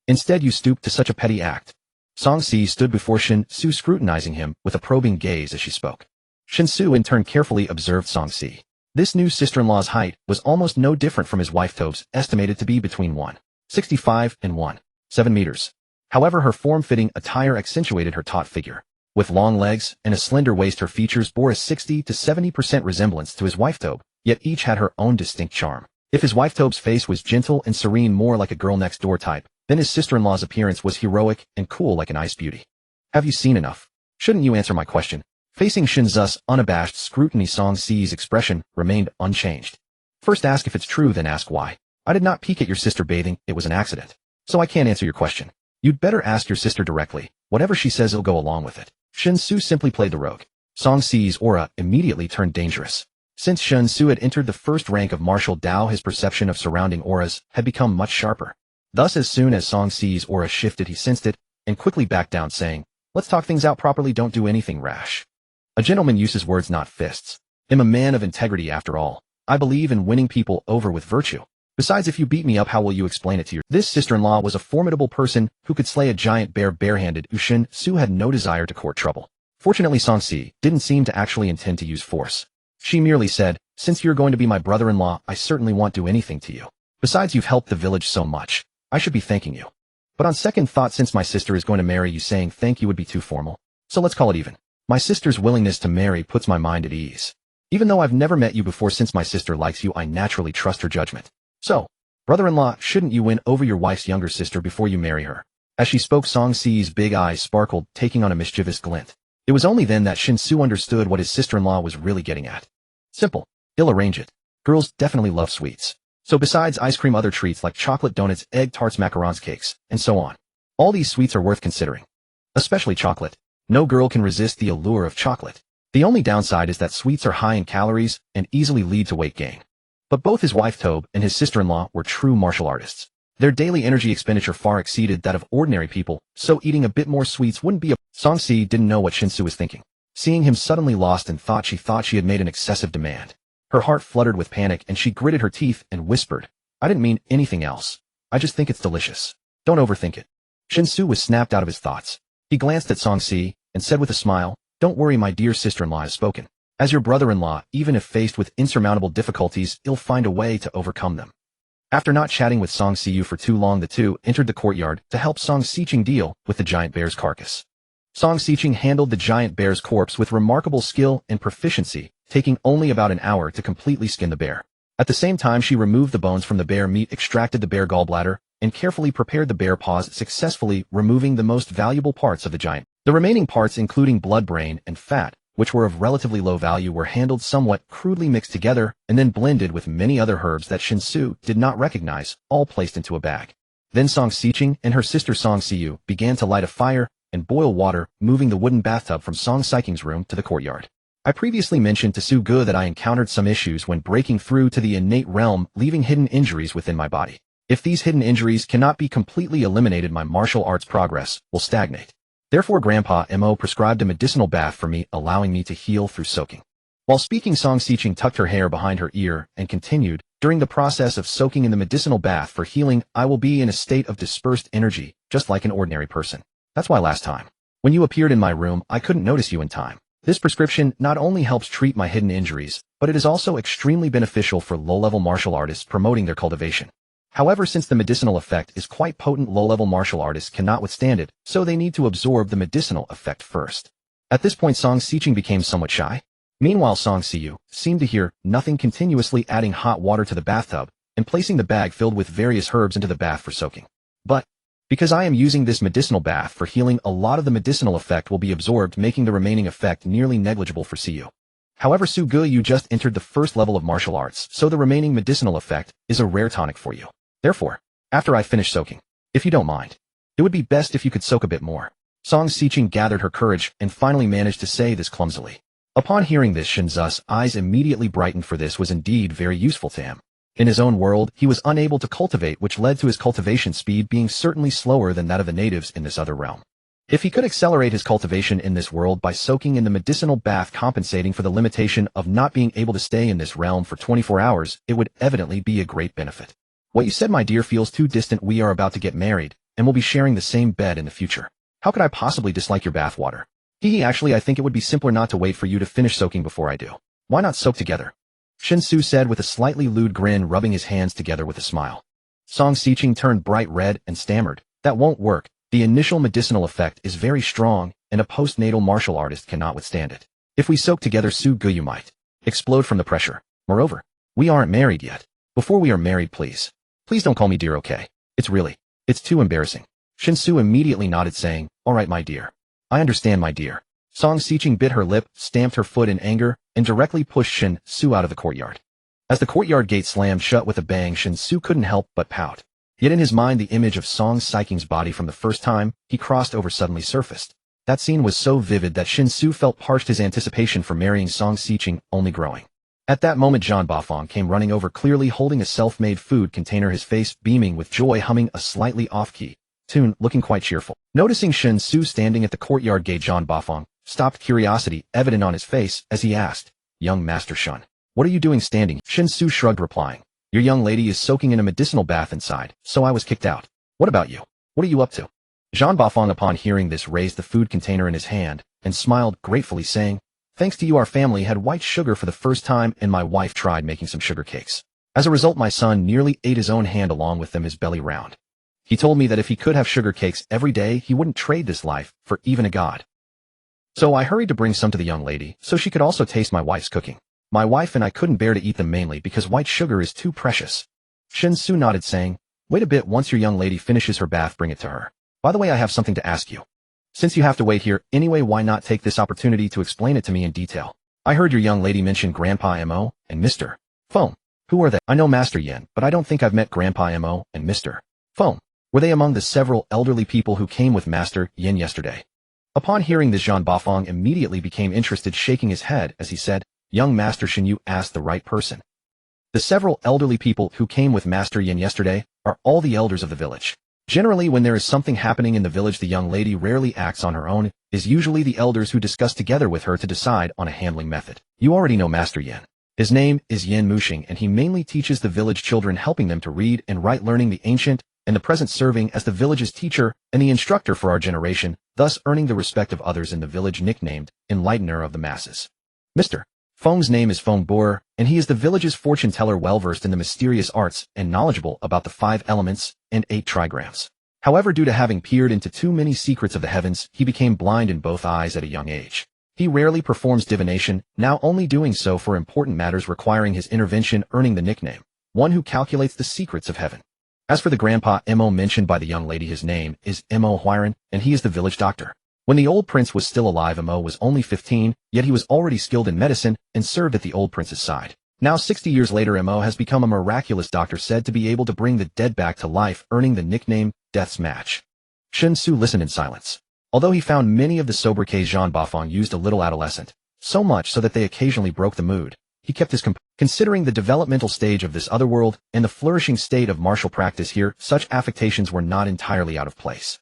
Instead you stooped to such a petty act. Song Si stood before Shen Xu, scrutinizing him with a probing gaze as she spoke. Shen Xu in turn carefully observed Song Si. This new sister-in-law's height was almost no different from his wife Tobe's, estimated to be between 1.65 and 1.7 meters. However, her form-fitting attire accentuated her taut figure. With long legs and a slender waist, her features bore a 60 to 70% resemblance to his wife Tobe, yet each had her own distinct charm. If his wife Tobe's face was gentle and serene, more like a girl-next-door type, then his sister-in-law's appearance was heroic and cool like an ice beauty. Have you seen enough? Shouldn't you answer my question? Facing Shen Xu's unabashed scrutiny, Song Si's expression remained unchanged. First ask if it's true, then ask why. I did not peek at your sister bathing, it was an accident. So I can't answer your question. You'd better ask your sister directly. Whatever she says, I'll go along with it. Shen Xu simply played the rogue. Song Si's aura immediately turned dangerous. Since Shen Xu had entered the first rank of martial Dao, his perception of surrounding auras had become much sharper. Thus, as soon as Song Si's aura shifted, he sensed it and quickly backed down, saying, "Let's talk things out properly, don't do anything rash. A gentleman uses words, not fists. I'm a man of integrity after all. I believe in winning people over with virtue. Besides, if you beat me up, how will you explain it to your..." This sister-in-law was a formidable person who could slay a giant bear barehanded. Shen Xu had no desire to court trouble. Fortunately, Song Si didn't seem to actually intend to use force. She merely said, "Since you're going to be my brother-in-law, I certainly won't do anything to you. Besides, you've helped the village so much. I should be thanking you. But on second thought, since my sister is going to marry you, saying thank you would be too formal. So let's call it even. My sister's willingness to marry puts my mind at ease. Even though I've never met you before, since my sister likes you, I naturally trust her judgment. So, brother-in-law, shouldn't you win over your wife's younger sister before you marry her?" As she spoke, Song Si's big eyes sparkled, taking on a mischievous glint. It was only then that Shen Xu understood what his sister-in-law was really getting at. Simple. He'll arrange it. Girls definitely love sweets. So besides ice cream, other treats like chocolate donuts, egg tarts, macarons, cakes, and so on. All these sweets are worth considering. Especially chocolate. No girl can resist the allure of chocolate. The only downside is that sweets are high in calories and easily lead to weight gain. But both his wife Tobe and his sister-in-law were true martial artists. Their daily energy expenditure far exceeded that of ordinary people, so eating a bit more sweets wouldn't be a... Song Si didn't know what Shen Xu was thinking. Seeing him suddenly lost and thought she had made an excessive demand. Her heart fluttered with panic and she gritted her teeth and whispered, "I didn't mean anything else. I just think it's delicious. Don't overthink it." Shen Xu was snapped out of his thoughts. He glanced at Song Si and said with a smile, "Don't worry, my dear sister-in-law has spoken. As your brother-in-law, even if faced with insurmountable difficulties, he'll find a way to overcome them." After not chatting with Song Si for too long, the two entered the courtyard to help Song Siqing deal with the giant bear's carcass. Song Siqing handled the giant bear's corpse with remarkable skill and proficiency, taking only about an hour to completely skin the bear. At the same time, she removed the bones from the bear meat, extracted the bear gallbladder, and carefully prepared the bear paws, successfully removing the most valuable parts of the giant. The remaining parts, including blood, brain, and fat, which were of relatively low value, were handled somewhat crudely, mixed together, and then blended with many other herbs that Shen Xu did not recognize, all placed into a bag. Then Song Siqing and her sister Song Siyu began to light a fire and boil water, moving the wooden bathtub from Song Siqing's room to the courtyard. I previously mentioned to Su Ge that I encountered some issues when breaking through to the innate realm, leaving hidden injuries within my body. If these hidden injuries cannot be completely eliminated, my martial arts progress will stagnate. Therefore, Grandpa Mo prescribed a medicinal bath for me, allowing me to heal through soaking. While speaking, Song Siqing tucked her hair behind her ear and continued, "During the process of soaking in the medicinal bath for healing, I will be in a state of dispersed energy, just like an ordinary person. That's why last time, when you appeared in my room, I couldn't notice you in time. This prescription not only helps treat my hidden injuries, but it is also extremely beneficial for low-level martial artists promoting their cultivation. However, since the medicinal effect is quite potent, low-level martial artists cannot withstand it, so they need to absorb the medicinal effect first." At this point, Song Siqing became somewhat shy. Meanwhile, Song Siyu seemed to hear nothing, continuously adding hot water to the bathtub and placing the bag filled with various herbs into the bath for soaking. "But because I am using this medicinal bath for healing, a lot of the medicinal effect will be absorbed, making the remaining effect nearly negligible for Siyu. However, Su Ge, you just entered the first level of martial arts, so the remaining medicinal effect is a rare tonic for you. Therefore, after I finish soaking, if you don't mind, it would be best if you could soak a bit more." Song Siqing gathered her courage and finally managed to say this clumsily. Upon hearing this, Shen Xu's eyes immediately brightened, for this was indeed very useful to him. In his own world, he was unable to cultivate, which led to his cultivation speed being certainly slower than that of the natives in this other realm. If he could accelerate his cultivation in this world by soaking in the medicinal bath compensating for the limitation of not being able to stay in this realm for 24 hours, it would evidently be a great benefit. What you said, my dear, feels too distant. We are about to get married, and we'll be sharing the same bed in the future. How could I possibly dislike your bath water? Actually, I think it would be simpler not to wait for you to finish soaking before I do. Why not soak together? Shen Xu said with a slightly lewd grin, rubbing his hands together with a smile. Song Xiqing turned bright red and stammered, that won't work. The initial medicinal effect is very strong, and a postnatal martial artist cannot withstand it. If we soak together, Su Gu, you might explode from the pressure. Moreover, we aren't married yet. Before we are married, please don't call me dear, okay? It's too embarrassing. Shen Xu immediately nodded, saying, all right, my dear. I understand, my dear. Song Xiqing bit her lip, stamped her foot in anger, and directly pushed Shen Xu out of the courtyard. As the courtyard gate slammed shut with a bang, Shen Xu couldn't help but pout. Yet in his mind, the image of Song Xiqing's body from the first time he crossed over suddenly surfaced. That scene was so vivid that Shen Xu felt parched, his anticipation for marrying Song Xiqing only growing. At that moment, Zhan Bafang came running over, clearly holding a self-made food container, his face beaming with joy, humming a slightly off-key tune, looking quite cheerful. Noticing Shen Xu standing at the courtyard gate, Zhan Bafang stopped, curiosity evident on his face as he asked, young Master Shen, what are you doing standing? Shen Xu shrugged, replying, your young lady is soaking in a medicinal bath inside, so I was kicked out. What about you? What are you up to? Zhan Bafang, upon hearing this, raised the food container in his hand and smiled gratefully, saying, thanks to you, our family had white sugar for the first time, and my wife tried making some sugar cakes. As a result, my son nearly ate his own hand along with them, his belly round. He told me that if he could have sugar cakes every day, he wouldn't trade this life for even a god. So I hurried to bring some to the young lady so she could also taste my wife's cooking. My wife and I couldn't bear to eat them, mainly because white sugar is too precious. Shen Xu nodded, saying, wait a bit, once your young lady finishes her bath, bring it to her. By the way, I have something to ask you. Since you have to wait here anyway, why not take this opportunity to explain it to me in detail? I heard your young lady mention Grandpa Mo and Mr. Feng. Who are they? I know Master Yin, but I don't think I've met Grandpa Mo and Mr. Feng. Were they among the several elderly people who came with Master Yin yesterday? Upon hearing this, Zhan Bafang immediately became interested, shaking his head as he said, young Master Shen, you asked the right person. The several elderly people who came with Master Yin yesterday are all the elders of the village. Generally, when there is something happening in the village, the young lady rarely acts on her own. It is usually the elders who discuss together with her to decide on a handling method. You already know Master Yin. His name is Yin Muxing, and he mainly teaches the village children, helping them to read and write, learning the ancient and the present, serving as the village's teacher and the instructor for our generation, thus earning the respect of others in the village, nicknamed Enlightener of the Masses. Mr. Feng's name is Feng Boer, and he is the village's fortune teller, well-versed in the mysterious arts and knowledgeable about the 5 elements and 8 trigrams. However, due to having peered into too many secrets of the heavens, he became blind in both eyes at a young age. He rarely performs divination, now only doing so for important matters requiring his intervention, earning the nickname, one who calculates the secrets of heaven. As for the Grandpa Mo mentioned by the young lady, his name is Mo Huiran, and he is the village doctor. When the old prince was still alive, Mo was only 15, yet he was already skilled in medicine and served at the old prince's side. Now 60 years later, Mo has become a miraculous doctor, said to be able to bring the dead back to life, earning the nickname Death's Match. Shen Xu listened in silence. Although he found many of the sobriquets Zhan Bafang used a little adolescent, so much so that they occasionally broke the mood, he kept his composure. Considering the developmental stage of this other world and the flourishing state of martial practice here, such affectations were not entirely out of place.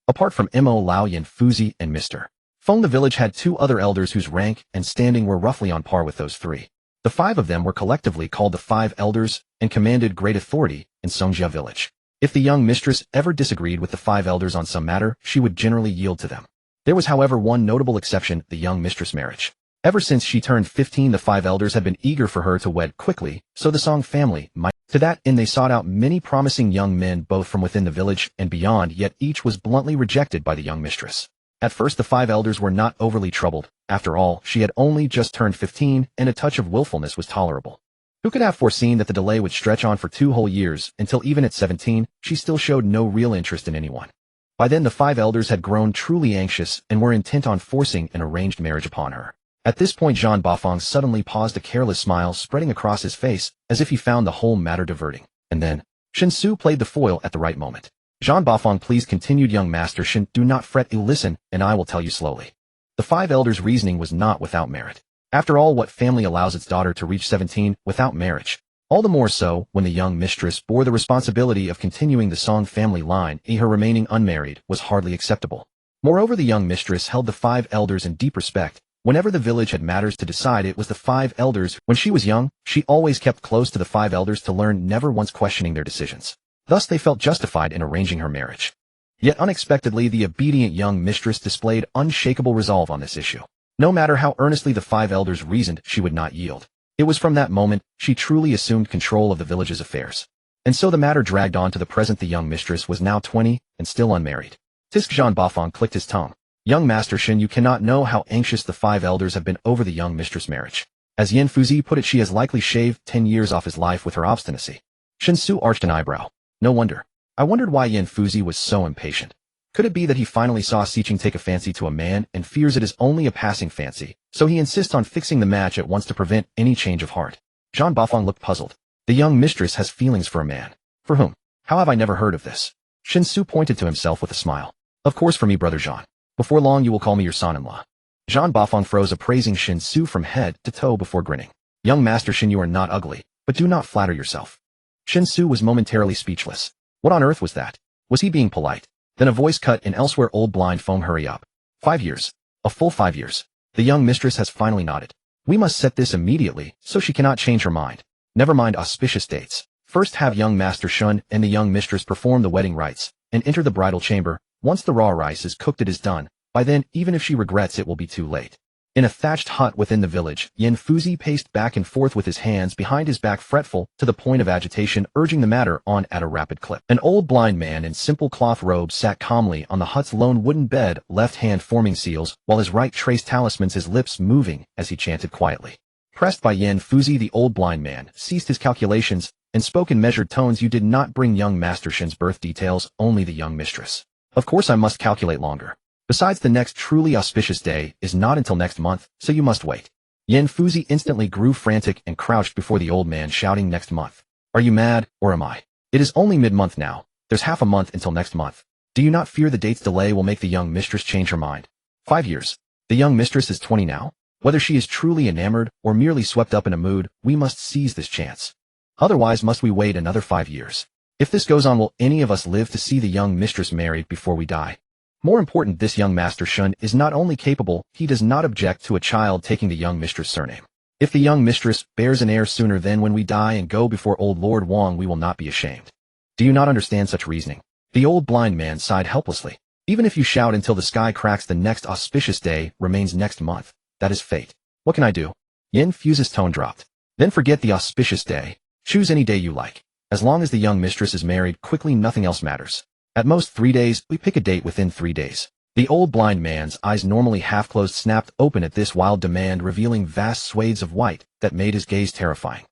Apart from Mo, Lao Yin, Fuzi, and Mr. Feng, the village had 2 other elders whose rank and standing were roughly on par with those 3. The 5 of them were collectively called the 5 Elders and commanded great authority in Songjia village. If the young mistress ever disagreed with the 5 elders on some matter, she would generally yield to them. There was, however, one notable exception, the young mistress marriage. Ever since she turned 15, the 5 elders had been eager for her to wed quickly, so the Song family might. To that end, they sought out many promising young men both from within the village and beyond, yet each was bluntly rejected by the young mistress. At first, the 5 elders were not overly troubled. After all, she had only just turned 15, and a touch of willfulness was tolerable. Who could have foreseen that the delay would stretch on for 2 whole years, until even at 17, she still showed no real interest in anyone. By then, the 5 elders had grown truly anxious and were intent on forcing an arranged marriage upon her. At this point, Zhan Bafang suddenly paused, a careless smile spreading across his face, as if he found the whole matter diverting. And then, Shen Xu played the foil at the right moment. Zhan Bafang, please, continued young Master Shen, do not fret, listen, and I will tell you slowly. The 5 elders' reasoning was not without merit. After all, what family allows its daughter to reach 17 without marriage? All the more so, when the young mistress bore the responsibility of continuing the Song family line, her remaining unmarried was hardly acceptable. Moreover, the young mistress held the 5 elders in deep respect. Whenever the village had matters to decide, it was the 5 elders. When she was young, she always kept close to the 5 elders to learn, never once questioning their decisions. Thus they felt justified in arranging her marriage. Yet unexpectedly, the obedient young mistress displayed unshakable resolve on this issue. No matter how earnestly the 5 elders reasoned, she would not yield. It was from that moment she truly assumed control of the village's affairs. And so the matter dragged on to the present. The young mistress was now 20 and still unmarried. Tisk Jean Bafang clicked his tongue. Young Master Shen, you cannot know how anxious the 5 elders have been over the young mistress' marriage. As Yin Fuzi put it, she has likely shaved 10 years off his life with her obstinacy. Shen Xu arched an eyebrow. No wonder. I wondered why Yin Fuzi was so impatient. Could it be that he finally saw Xiqing take a fancy to a man and fears it is only a passing fancy, so he insists on fixing the match at once to prevent any change of heart? Jean Bafang looked puzzled. The young mistress has feelings for a man. For whom? How have I never heard of this? Shen Xu pointed to himself with a smile. Of course, for me, brother Jean. Before long you will call me your son-in-law. Jean Bafang froze, appraising Shen Xu from head to toe before grinning. Young Master Shen, you are not ugly, but do not flatter yourself. Shen Xu was momentarily speechless. What on earth was that? Was he being polite? Then a voice cut in elsewhere. Old blind foam, hurry up. 5 years. A full 5 years. The young mistress has finally nodded. We must set this immediately, so she cannot change her mind. Never mind auspicious dates. First have young Master Shen and the young mistress perform the wedding rites, and enter the bridal chamber. Once the raw rice is cooked, it is done. By then, even if she regrets, it will be too late. In a thatched hut within the village, Yin Fuzi paced back and forth with his hands behind his back, fretful to the point of agitation, urging the matter on at a rapid clip. An old blind man in simple cloth robes sat calmly on the hut's lone wooden bed, left hand forming seals, while his right traced talismans, his lips moving as he chanted quietly. Pressed by Yin Fuzi, the old blind man ceased his calculations and spoke in measured tones. You did not bring young Master Shen's birth details, only the young mistress. Of course I must calculate longer. Besides, the next truly auspicious day is not until next month, so you must wait. Yin Fuzi instantly grew frantic and crouched before the old man, shouting, next month. Are you mad, or am I? It is only mid-month now. There's half a month until next month. Do you not fear the date's delay will make the young mistress change her mind? 5 years. The young mistress is 20 now? Whether she is truly enamored or merely swept up in a mood, we must seize this chance. Otherwise must we wait another 5 years. If this goes on, will any of us live to see the young mistress married before we die? More important, this young Master Shen is not only capable, he does not object to a child taking the young mistress' surname. If the young mistress bears an heir sooner than when we die and go before old Lord Wang, we will not be ashamed. Do you not understand such reasoning? The old blind man sighed helplessly. Even if you shout until the sky cracks, the next auspicious day remains next month. That is fate. What can I do? Yin Fuzi's tone dropped. Then forget the auspicious day. Choose any day you like. As long as the young mistress is married quickly, nothing else matters. At most 3 days, we pick a date within 3 days. The old blind man's eyes, normally half-closed, snapped open at this wild demand, revealing vast swathes of white that made his gaze terrifying.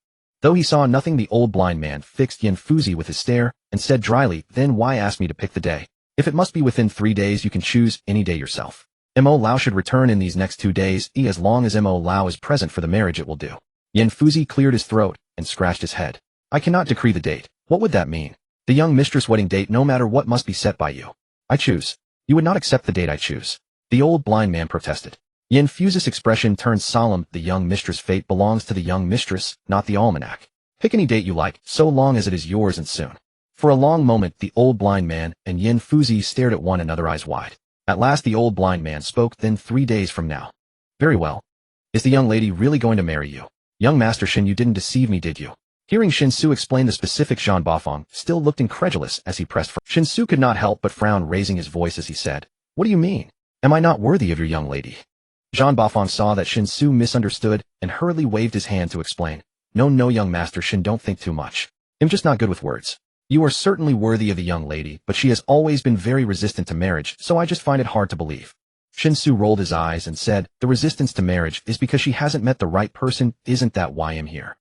Though he saw nothing, the old blind man fixed Yin Fuzi with his stare and said dryly, then why ask me to pick the day? If it must be within 3 days, you can choose any day yourself. Mo Lao should return in these next 2 days. As long as Mo Lao is present for the marriage, it will do. Yin Fuzi cleared his throat and scratched his head. I cannot decree the date. What would that mean? The young mistress' wedding date, no matter what, must be set by you. I choose. You would not accept the date I choose. The old blind man protested. Yin Fuzi's expression turned solemn. The young mistress' fate belongs to the young mistress, not the almanac. Pick any date you like, so long as it is yours, and soon. For a long moment, the old blind man and Yin Fuzi stared at one another, eyes wide. At last the old blind man spoke. Then 3 days from now. Very well. Is the young lady really going to marry you? Young Master Shen, you didn't deceive me, did you? Hearing Shen Xu explain the specific, Jean Bafang still looked incredulous as he pressed for. Shen Xu could not help but frown, raising his voice as he said, What do you mean? Am I not worthy of your young lady? Jean Bafang saw that Shen Xu misunderstood and hurriedly waved his hand to explain. No, young Master Shen, don't think too much. I'm just not good with words. You are certainly worthy of the young lady, but she has always been very resistant to marriage, so I just find it hard to believe. Shen Xu rolled his eyes and said, The resistance to marriage is because she hasn't met the right person. Isn't that why I'm here?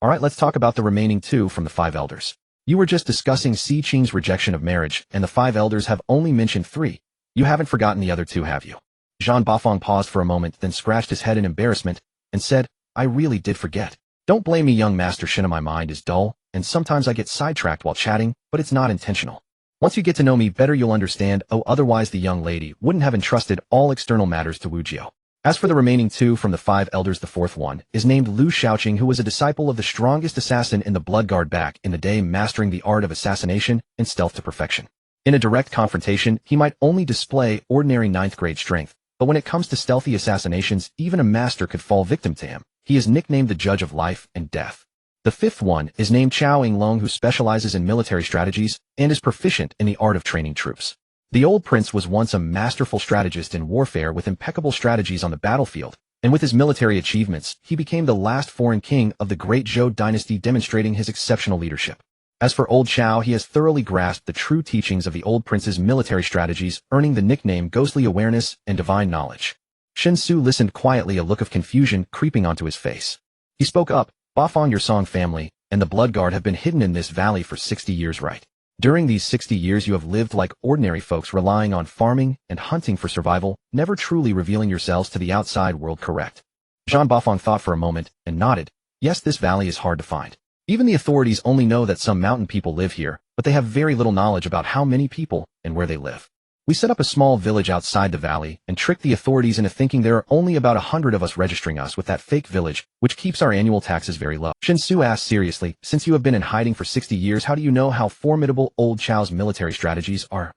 Alright, let's talk about the remaining 2 from the 5 elders. You were just discussing Xiqing's rejection of marriage, and the 5 elders have only mentioned 3. You haven't forgotten the other 2, have you? Jean Bafang paused for a moment, then scratched his head in embarrassment, and said, I really did forget. Don't blame me, young Master Shen, my mind is dull, and sometimes I get sidetracked while chatting, but it's not intentional. Once you get to know me better, you'll understand. Otherwise the young lady wouldn't have entrusted all external matters to Wu Jiao. As for the remaining 2 from the 5 elders, the 4th one is named Lu Shaoqing, who was a disciple of the strongest assassin in the Blood Guard back in the day, mastering the art of assassination and stealth to perfection. In a direct confrontation, he might only display ordinary ninth-grade strength, but when it comes to stealthy assassinations, even a master could fall victim to him. He is nicknamed the Judge of Life and Death. The fifth one is named Chao Yinglong, who specializes in military strategies and is proficient in the art of training troops. The old prince was once a masterful strategist in warfare with impeccable strategies on the battlefield, and with his military achievements, he became the last foreign king of the Great Zhou dynasty, demonstrating his exceptional leadership. As for old Chao, he has thoroughly grasped the true teachings of the old prince's military strategies, earning the nickname Ghostly Awareness and Divine Knowledge. Shen Xu listened quietly, a look of confusion creeping onto his face. He spoke up. Bafang, your Song family and the Blood Guard have been hidden in this valley for 60 years, right? During these 60 years you have lived like ordinary folks, relying on farming and hunting for survival, never truly revealing yourselves to the outside world, correct? Zhan Bafang thought for a moment and nodded. Yes, this valley is hard to find. Even the authorities only know that some mountain people live here, but they have very little knowledge about how many people and where they live. We set up a small village outside the valley and tricked the authorities into thinking there are only about 100 of us, registering us with that fake village, which keeps our annual taxes very low. Shen Xu asked seriously, since you have been in hiding for 60 years, how do you know how formidable old Chao's military strategies are?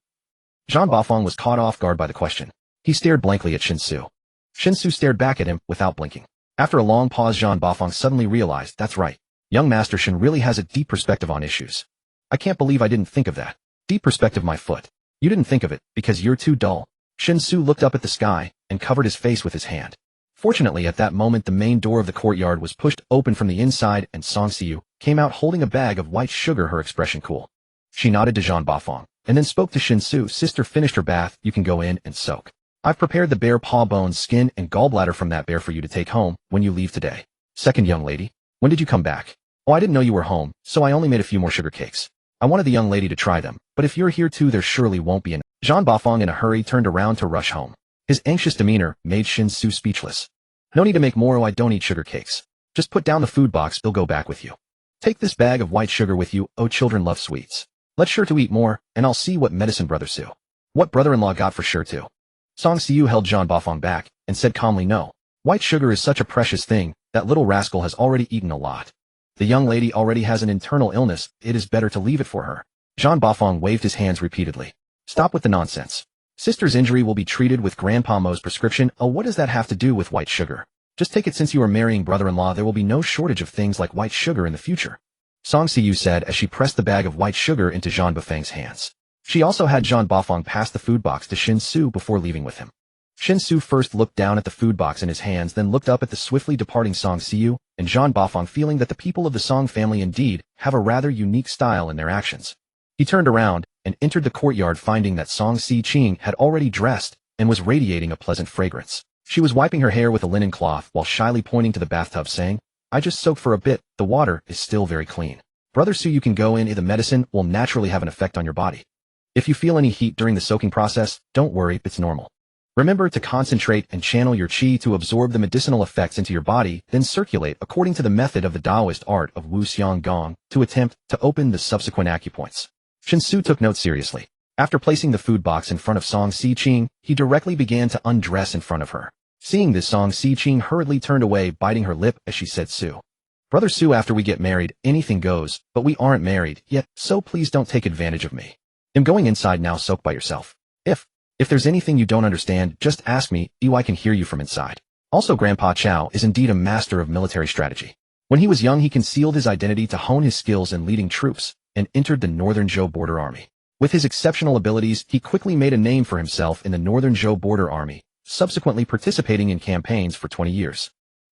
Zhan Bafang was caught off guard by the question. He stared blankly at Shen Xu. Shen Xu stared back at him without blinking. After a long pause, Zhan Bafang suddenly realized, that's right. Young Master Shen really has a deep perspective on issues. I can't believe I didn't think of that. Deep perspective, my foot. You didn't think of it, because you're too dull. Shen Xu looked up at the sky and covered his face with his hand. Fortunately, at that moment the main door of the courtyard was pushed open from the inside and Song Xiu came out holding a bag of white sugar, her expression cool. She nodded to Zhan Bafang, and then spoke to Shen Xu. Sister finished her bath, you can go in and soak. I've prepared the bear paw bones, skin, and gallbladder from that bear for you to take home when you leave today. Second young lady, when did you come back? Oh, I didn't know you were home, so I only made a few more sugar cakes. I wanted the young lady to try them, but if you're here too, there surely won't be enough. Zhan Bafang in a hurry turned around to rush home. His anxious demeanor made Shen Xu speechless. No need to make more. Oh, I don't eat sugar cakes. Just put down the food box, it'll go back with you. Take this bag of white sugar with you. Oh, children love sweets. Let's sure to eat more, and I'll see what medicine brother Su. What brother-in-law got for sure too. Song Xiu held Zhan Bafang back and said calmly, no. White sugar is such a precious thing, that little rascal has already eaten a lot. The young lady already has an internal illness, it is better to leave it for her. Zhan Bafang waved his hands repeatedly. Stop with the nonsense. Sister's injury will be treated with Grandpa Mo's prescription. Oh, what does that have to do with white sugar? Just take it, since you are marrying brother-in-law, there will be no shortage of things like white sugar in the future. Song Xiu said as she pressed the bag of white sugar into Zhan Bafang's hands. She also had Zhan Bafang pass the food box to Shen Xu before leaving with him. Shen Xu first looked down at the food box in his hands, then looked up at the swiftly departing Song Xiu, and Zhan Bafang, feeling that the people of the Song family indeed have a rather unique style in their actions. He turned around and entered the courtyard, finding that Song Si-ching had already dressed and was radiating a pleasant fragrance. She was wiping her hair with a linen cloth while shyly pointing to the bathtub, saying, I just soaked for a bit, the water is still very clean. Brother Su, you can go in, the medicine will naturally have an effect on your body. If you feel any heat during the soaking process, don't worry, it's normal. Remember to concentrate and channel your qi to absorb the medicinal effects into your body, then circulate according to the method of the Taoist art of Wu Xiang Gong to attempt to open the subsequent acupoints. Shen Xu took note seriously. After placing the food box in front of Song Si-ching, he directly began to undress in front of her. Seeing this, Song Si-ching hurriedly turned away, biting her lip as she said, Su. Brother Su, after we get married, anything goes, but we aren't married yet, so please don't take advantage of me. I'm going inside now, soak by yourself. If there's anything you don't understand, just ask me, I can hear you from inside. Also, Grandpa Chao is indeed a master of military strategy. When he was young, he concealed his identity to hone his skills in leading troops, and entered the Northern Zhou Border Army. With his exceptional abilities, he quickly made a name for himself in the Northern Zhou Border Army, subsequently participating in campaigns for 20 years.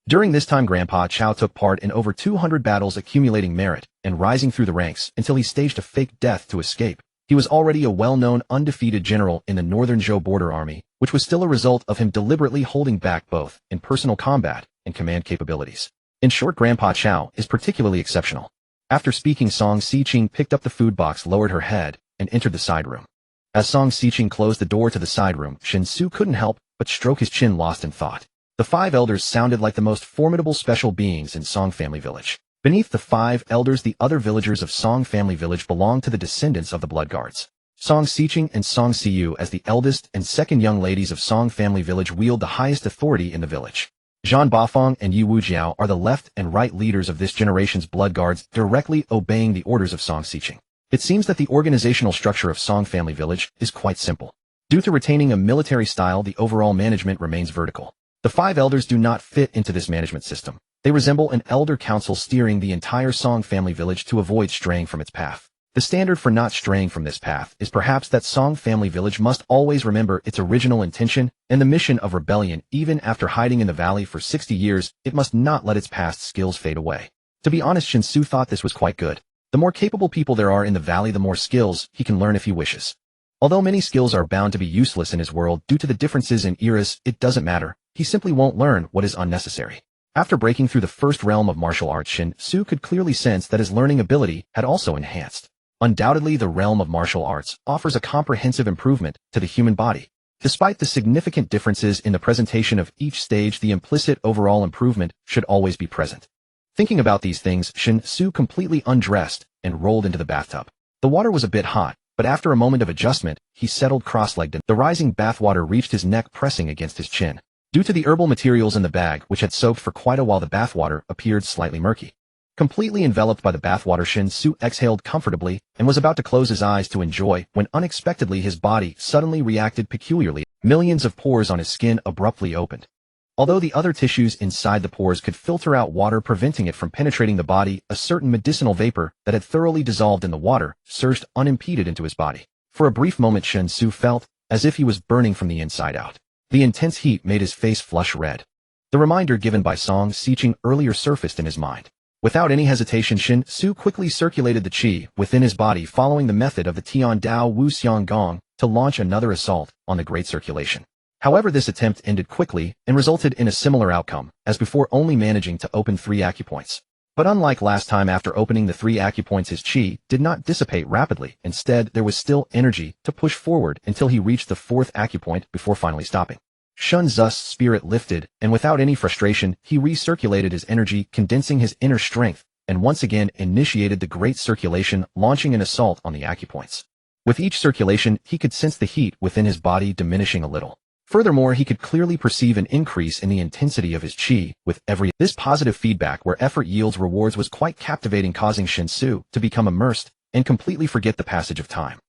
During this time, Grandpa Chao took part in over 200 battles, accumulating merit and rising through the ranks until he staged a fake death to escape. He was already a well-known, undefeated general in the Northern Zhou Border Army, which was still a result of him deliberately holding back both in personal combat and command capabilities. In short, Grandpa Chao is particularly exceptional. After speaking, Song Si-ching picked up the food box, lowered her head, and entered the side room. As Song Si-ching closed the door to the side room, Shen Xu couldn't help but stroke his chin, lost in thought. The 5 elders sounded like the most formidable special beings in Song Family Village. Beneath the 5 elders, the other villagers of Song Family Village belonged to the descendants of the Blood Guards. Song Si-ching and Song Xiu, as the eldest and second young ladies of Song Family Village, wield the highest authority in the village. Zhan Bafang and Yi Wujiao are the left and right leaders of this generation's Blood Guards, directly obeying the orders of Song Si-ching. It seems that the organizational structure of Song Family Village is quite simple. Due to retaining a military style, the overall management remains vertical. The 5 elders do not fit into this management system. They resemble an elder council steering the entire Song Family Village to avoid straying from its path. The standard for not straying from this path is perhaps that Song Family Village must always remember its original intention and the mission of rebellion. Even after hiding in the valley for 60 years, it must not let its past skills fade away. To be honest, Shen Xu thought this was quite good. The more capable people there are in the valley, the more skills he can learn if he wishes. Although many skills are bound to be useless in his world due to the differences in eras, it doesn't matter. He simply won't learn what is unnecessary. After breaking through the first realm of martial arts, Shen Xu could clearly sense that his learning ability had also enhanced. Undoubtedly, the realm of martial arts offers a comprehensive improvement to the human body. Despite the significant differences in the presentation of each stage, the implicit overall improvement should always be present. Thinking about these things, Shen Xu completely undressed and rolled into the bathtub. The water was a bit hot, but after a moment of adjustment, he settled cross-legged. The rising bathwater reached his neck, pressing against his chin. Due to the herbal materials in the bag, which had soaked for quite a while, the bathwater appeared slightly murky. Completely enveloped by the bathwater, Shen Xu exhaled comfortably and was about to close his eyes to enjoy when unexpectedly his body suddenly reacted peculiarly. Millions of pores on his skin abruptly opened. Although the other tissues inside the pores could filter out water, preventing it from penetrating the body, a certain medicinal vapor that had thoroughly dissolved in the water surged unimpeded into his body. For a brief moment, Shen Xu felt as if he was burning from the inside out. The intense heat made his face flush red. The reminder given by Song Xiqing earlier surfaced in his mind. Without any hesitation, Shen Xu quickly circulated the qi within his body, following the method of the Tian Dao Wu Xiang Gong to launch another assault on the great circulation. However, this attempt ended quickly and resulted in a similar outcome as before, only managing to open 3 acupoints. But unlike last time, after opening the 3 acupoints, his qi did not dissipate rapidly. Instead, there was still energy to push forward until he reached the 4th acupoint before finally stopping. Shen Xu's spirit lifted, and without any frustration, he recirculated his energy, condensing his inner strength, and once again initiated the great circulation, launching an assault on the acupoints. With each circulation, he could sense the heat within his body diminishing a little. Furthermore, he could clearly perceive an increase in the intensity of his qi with every. This positive feedback where effort yields rewards was quite captivating, causing Shen Xu to become immersed and completely forget the passage of time.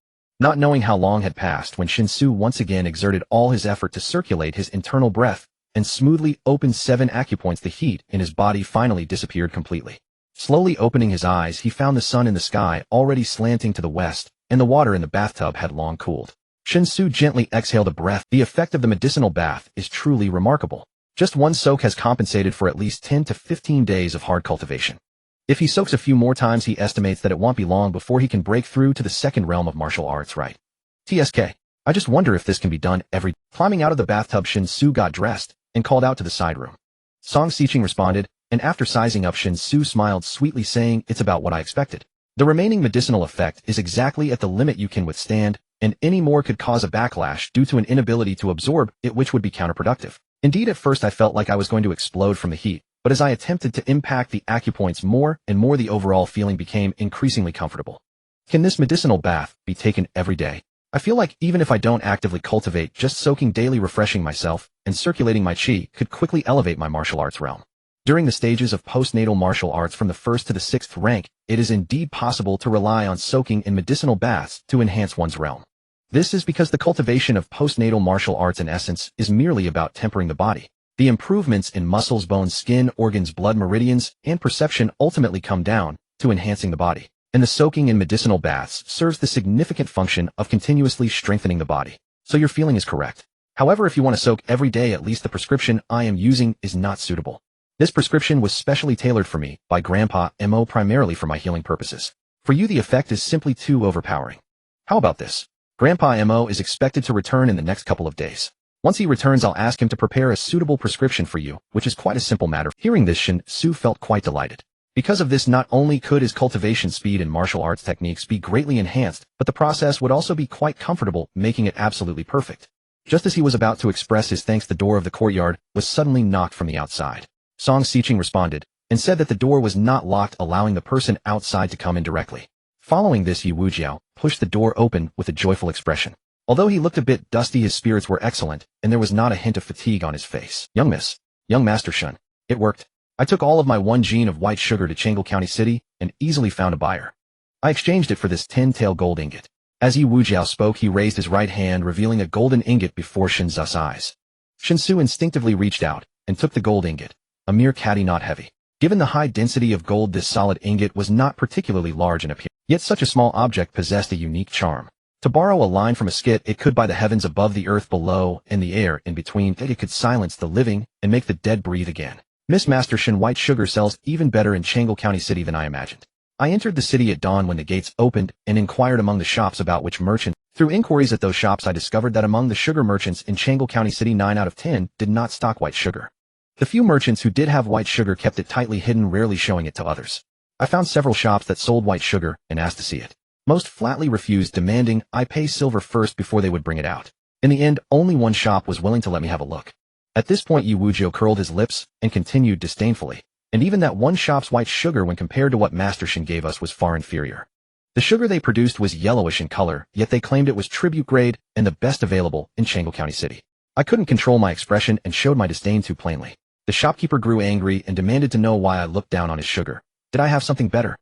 Not knowing how long had passed when Shen Xu once again exerted all his effort to circulate his internal breath and smoothly opened 7 acupoints, the heat in his body finally disappeared completely. Slowly opening his eyes, he found the sun in the sky already slanting to the west, and the water in the bathtub had long cooled. Shen Xu gently exhaled a breath. The effect of the medicinal bath is truly remarkable. Just one soak has compensated for at least 10 to 15 days of hard cultivation. If he soaks a few more times, he estimates that it won't be long before he can break through to the 2nd realm of martial arts, right? TSK. I just wonder if this can be done every. Climbing out of the bathtub, Shen Xu got dressed and called out to the side room. Song Xiqing responded, and after sizing up, Shen Xu smiled sweetly, saying, "It's about what I expected. The remaining medicinal effect is exactly at the limit you can withstand, and any more could cause a backlash due to an inability to absorb it, which would be counterproductive." Indeed, at first I felt like I was going to explode from the heat, but as I attempted to impact the acupoints more and more, the overall feeling became increasingly comfortable. Can this medicinal bath be taken every day? I feel like even if I don't actively cultivate, just soaking daily, refreshing myself, and circulating my qi could quickly elevate my martial arts realm. During the stages of postnatal martial arts from the 1st to the 6th rank, it is indeed possible to rely on soaking in medicinal baths to enhance one's realm. This is because the cultivation of postnatal martial arts in essence is merely about tempering the body. The improvements in muscles, bones, skin, organs, blood meridians, and perception ultimately come down to enhancing the body. And the soaking in medicinal baths serves the significant function of continuously strengthening the body. So your feeling is correct. However, if you want to soak every day, at least the prescription I am using is not suitable. This prescription was specially tailored for me by Grandpa Mo primarily for my healing purposes. For you, the effect is simply too overpowering. How about this? Grandpa Mo is expected to return in the next couple of days. Once he returns, I'll ask him to prepare a suitable prescription for you, which is quite a simple matter. Hearing this, Shen Xu felt quite delighted. Because of this, not only could his cultivation speed and martial arts techniques be greatly enhanced, but the process would also be quite comfortable, making it absolutely perfect. Just as he was about to express his thanks, the door of the courtyard was suddenly knocked from the outside. Song Xiqing responded, and said that the door was not locked, allowing the person outside to come in directly. Following this, Yu Wujiao pushed the door open with a joyful expression. Although he looked a bit dusty, his spirits were excellent, and there was not a hint of fatigue on his face. "Young Master Shen, it worked. I took all of my 1 gene of white sugar to Changle County City and easily found a buyer. I exchanged it for this 10-tail gold ingot. As Yi Wujiao spoke, he raised his right hand, revealing a golden ingot before Shen Xu's eyes. Shen Xu instinctively reached out and took the gold ingot, a mere caddy not heavy. Given the high density of gold, this solid ingot was not particularly large in appearance, yet such a small object possessed a unique charm. To borrow a line from a skit, it could buy the heavens above, the earth below, and the air in between. It could silence the living and make the dead breathe again. Miss Master Shen, white sugar sells even better in Changle County City than I imagined. I entered the city at dawn when the gates opened and inquired among the shops about which merchant. Through inquiries at those shops, I discovered that among the sugar merchants in Changle County City, 9 out of 10 did not stock white sugar. The few merchants who did have white sugar kept it tightly hidden, rarely showing it to others. I found several shops that sold white sugar and asked to see it. Most flatly refused, demanding I pay silver first before they would bring it out. In the end, only one shop was willing to let me have a look. At this point, Yi Wujiao curled his lips and continued disdainfully. And even that one shop's white sugar, when compared to what Master Shen gave us, was far inferior. The sugar they produced was yellowish in color, yet they claimed it was tribute grade and the best available in Changle County City. I couldn't control my expression and showed my disdain too plainly. The shopkeeper grew angry and demanded to know why I looked down on his sugar. Did I have something better?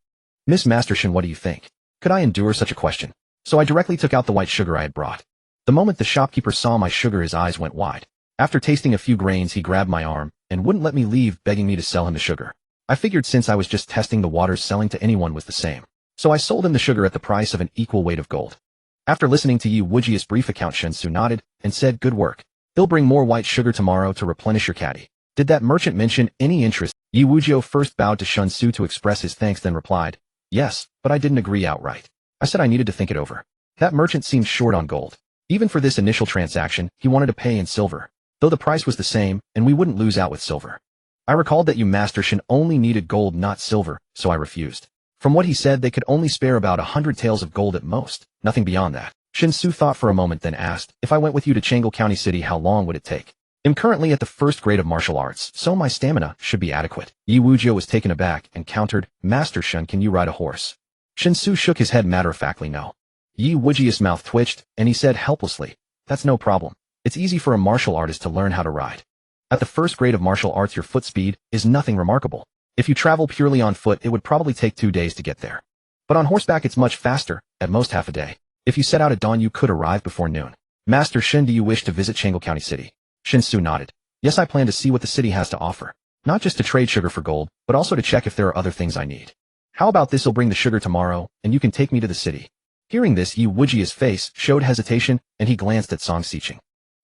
Miss Master Shen, what do you think? Could I endure such a question? So I directly took out the white sugar I had brought. The moment the shopkeeper saw my sugar, his eyes went wide. After tasting a few grains, he grabbed my arm and wouldn't let me leave, begging me to sell him the sugar. I figured since I was just testing the waters, selling to anyone was the same. So I sold him the sugar at the price of an equal weight of gold. After listening to Yi Wujiao's brief account, Shen Xu nodded and said, "Good work. He'll bring more white sugar tomorrow to replenish your caddy." Did that merchant mention any interest? Yi Wujiao first bowed to Shen Xu to express his thanks, then replied, "Yes, but I didn't agree outright. I said I needed to think it over." That merchant seemed short on gold. Even for this initial transaction, he wanted to pay in silver, though the price was the same and we wouldn't lose out with silver. I recalled that you Master Shen only needed gold, not silver, so I refused. From what he said, they could only spare about 100 taels of gold at most, nothing beyond that. Shen Xu thought for a moment, then asked, "If I went with you to Changle County City, how long would it take? I'm currently at the first grade of martial arts, so my stamina should be adequate." Yi Wujiao was taken aback and countered, "Master Shen, can you ride a horse?" Shen Xu shook his head matter-of-factly, "No." Yi Wujiao's mouth twitched, and he said helplessly, "That's no problem. It's easy for a martial artist to learn how to ride. At the first grade of martial arts, your foot speed is nothing remarkable. If you travel purely on foot, it would probably take 2 days to get there. But on horseback, it's much faster, at most half a day. If you set out at dawn, you could arrive before noon." "Master Shen, do you wish to visit Changle County City?" Shen Xu nodded. "Yes, I plan to see what the city has to offer. Not just to trade sugar for gold, but also to check if there are other things I need." "How about this? I'll bring the sugar tomorrow, and you can take me to the city." Hearing this, Yi Wujiao's face showed hesitation, and he glanced at Song Xiqing.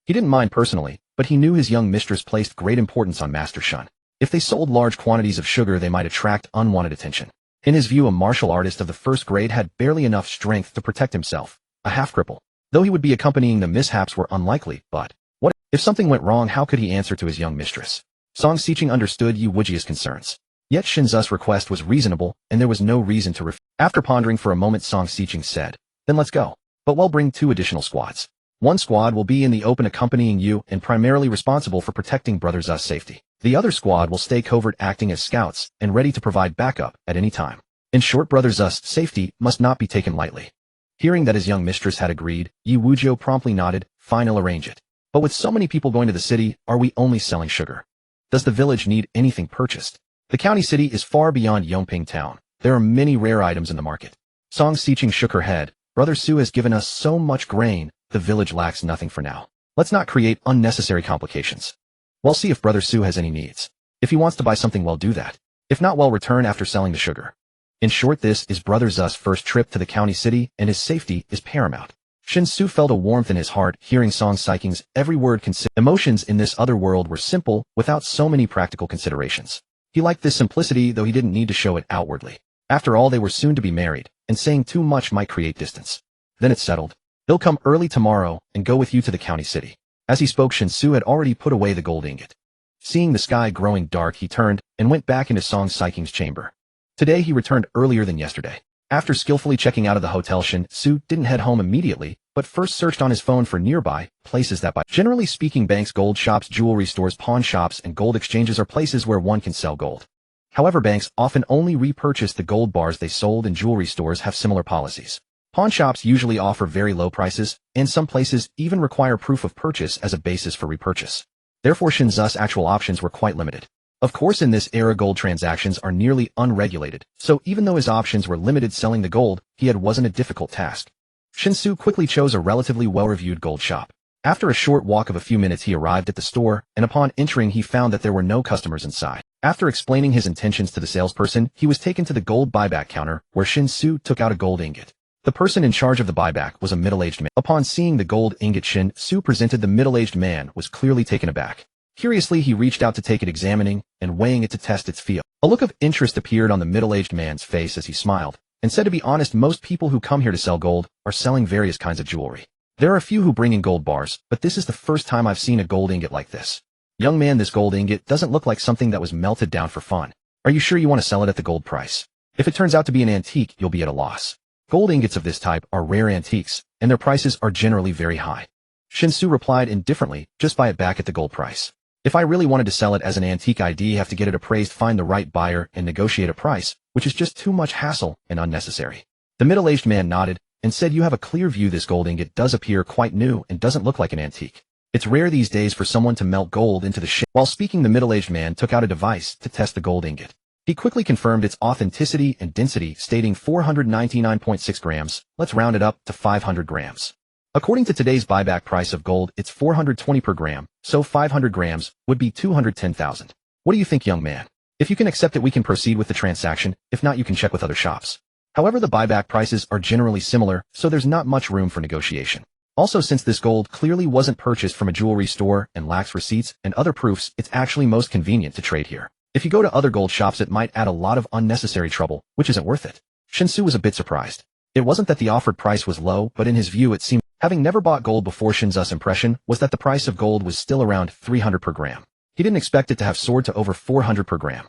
He didn't mind personally, but he knew his young mistress placed great importance on Master Shen. If they sold large quantities of sugar, they might attract unwanted attention. In his view, a martial artist of the first grade had barely enough strength to protect himself, a half-cripple. Though he would be accompanying, the mishaps were unlikely, but what if something went wrong? How could he answer to his young mistress? Song Xiqing understood Yi Wujiao's concerns. Yet Shen Xu's request was reasonable, and there was no reason to refuse. After pondering for a moment, Song Xiqing said, "Then let's go. But we'll bring 2 additional squads. One squad will be in the open accompanying you and primarily responsible for protecting Brother Xu's safety. The other squad will stay covert, acting as scouts and ready to provide backup at any time. In short, Brother Xu's safety must not be taken lightly." Hearing that his young mistress had agreed, Yi Wujiao promptly nodded, "Fine, I'll arrange it. But with so many people going to the city, are we only selling sugar? Does the village need anything purchased? The county city is far beyond Yongping town. There are many rare items in the market." Song Xiqing shook her head. "Brother Xu has given us so much grain, the village lacks nothing for now. Let's not create unnecessary complications. We'll see if Brother Xu has any needs. If he wants to buy something, we'll do that. If not, we'll return after selling the sugar." In short, this is Brother Xu's first trip to the county city, and his safety is paramount. Shen Xu felt a warmth in his heart, hearing Song Xiqing's every word. Emotions in this other world were simple, without so many practical considerations. He liked this simplicity, though he didn't need to show it outwardly. After all, they were soon to be married, and saying too much might create distance. "Then it's settled. He'll come early tomorrow and go with you to the county city." As he spoke, Shen Xu had already put away the gold ingot. Seeing the sky growing dark, he turned and went back into Song Xiqing's chamber. Today he returned earlier than yesterday. After skillfully checking out of the hotel, Shen Xu didn't head home immediately, but first searched on his phone for nearby places that buy. Generally speaking, banks, gold shops, jewelry stores, pawn shops, and gold exchanges are places where one can sell gold. However, banks often only repurchase the gold bars they sold, and jewelry stores have similar policies. Pawn shops usually offer very low prices, and some places even require proof of purchase as a basis for repurchase. Therefore, Shen Xu's actual options were quite limited. Of course, in this era gold transactions are nearly unregulated, so even though his options were limited selling the gold, it wasn't a difficult task. Shen Xu quickly chose a relatively well-reviewed gold shop. After a short walk of a few minutes he arrived at the store, and upon entering he found that there were no customers inside. After explaining his intentions to the salesperson, he was taken to the gold buyback counter, where Shen Xu took out a gold ingot. The person in charge of the buyback was a middle-aged man. Upon seeing the gold ingot Shen Xu presented, the middle-aged man was clearly taken aback. Curiously, he reached out to take it, examining and weighing it to test its feel. A look of interest appeared on the middle-aged man's face as he smiled, and said, to be honest, most people who come here to sell gold are selling various kinds of jewelry. There are a few who bring in gold bars, but this is the first time I've seen a gold ingot like this. Young man, this gold ingot doesn't look like something that was melted down for fun. Are you sure you want to sell it at the gold price? If it turns out to be an antique, you'll be at a loss. Gold ingots of this type are rare antiques, and their prices are generally very high. Shen Xu replied indifferently, just buy it back at the gold price. If I really wanted to sell it as an antique, I'd have to get it appraised, find the right buyer, and negotiate a price, which is just too much hassle and unnecessary. The middle-aged man nodded and said, you have a clear view. This gold ingot does appear quite new and doesn't look like an antique. It's rare these days for someone to melt gold into the shape. While speaking, the middle-aged man took out a device to test the gold ingot. He quickly confirmed its authenticity and density, stating 499.6 grams, let's round it up to 500 grams. According to today's buyback price of gold, it's 420 per gram, so 500 grams would be 210,000. What do you think, young man? If you can accept it, we can proceed with the transaction. If not, you can check with other shops. However, the buyback prices are generally similar, so there's not much room for negotiation. Also, since this gold clearly wasn't purchased from a jewelry store and lacks receipts and other proofs, it's actually most convenient to trade here. If you go to other gold shops, it might add a lot of unnecessary trouble, which isn't worth it. Shen Xu was a bit surprised. It wasn't that the offered price was low, but in his view it seemed, having never bought gold before, Shen Xu's impression was that the price of gold was still around 300 per gram. He didn't expect it to have soared to over 400 per gram.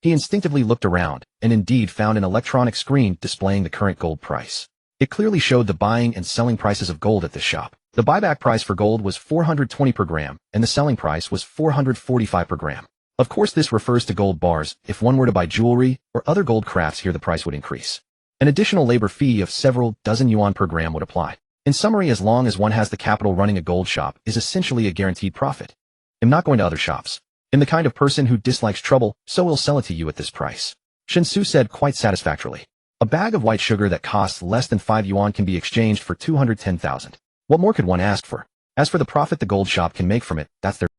He instinctively looked around, and indeed found an electronic screen displaying the current gold price. It clearly showed the buying and selling prices of gold at this shop. The buyback price for gold was 420 per gram, and the selling price was 445 per gram. Of course, this refers to gold bars. If one were to buy jewelry or other gold crafts here, the price would increase. An additional labor fee of several dozen yuan per gram would apply. In summary, as long as one has the capital, running a gold shop is essentially a guaranteed profit. I'm not going to other shops. I'm the kind of person who dislikes trouble, so we'll sell it to you at this price. Shen Xu said quite satisfactorily. A bag of white sugar that costs less than 5 yuan can be exchanged for 210,000. What more could one ask for? As for the profit the gold shop can make from it,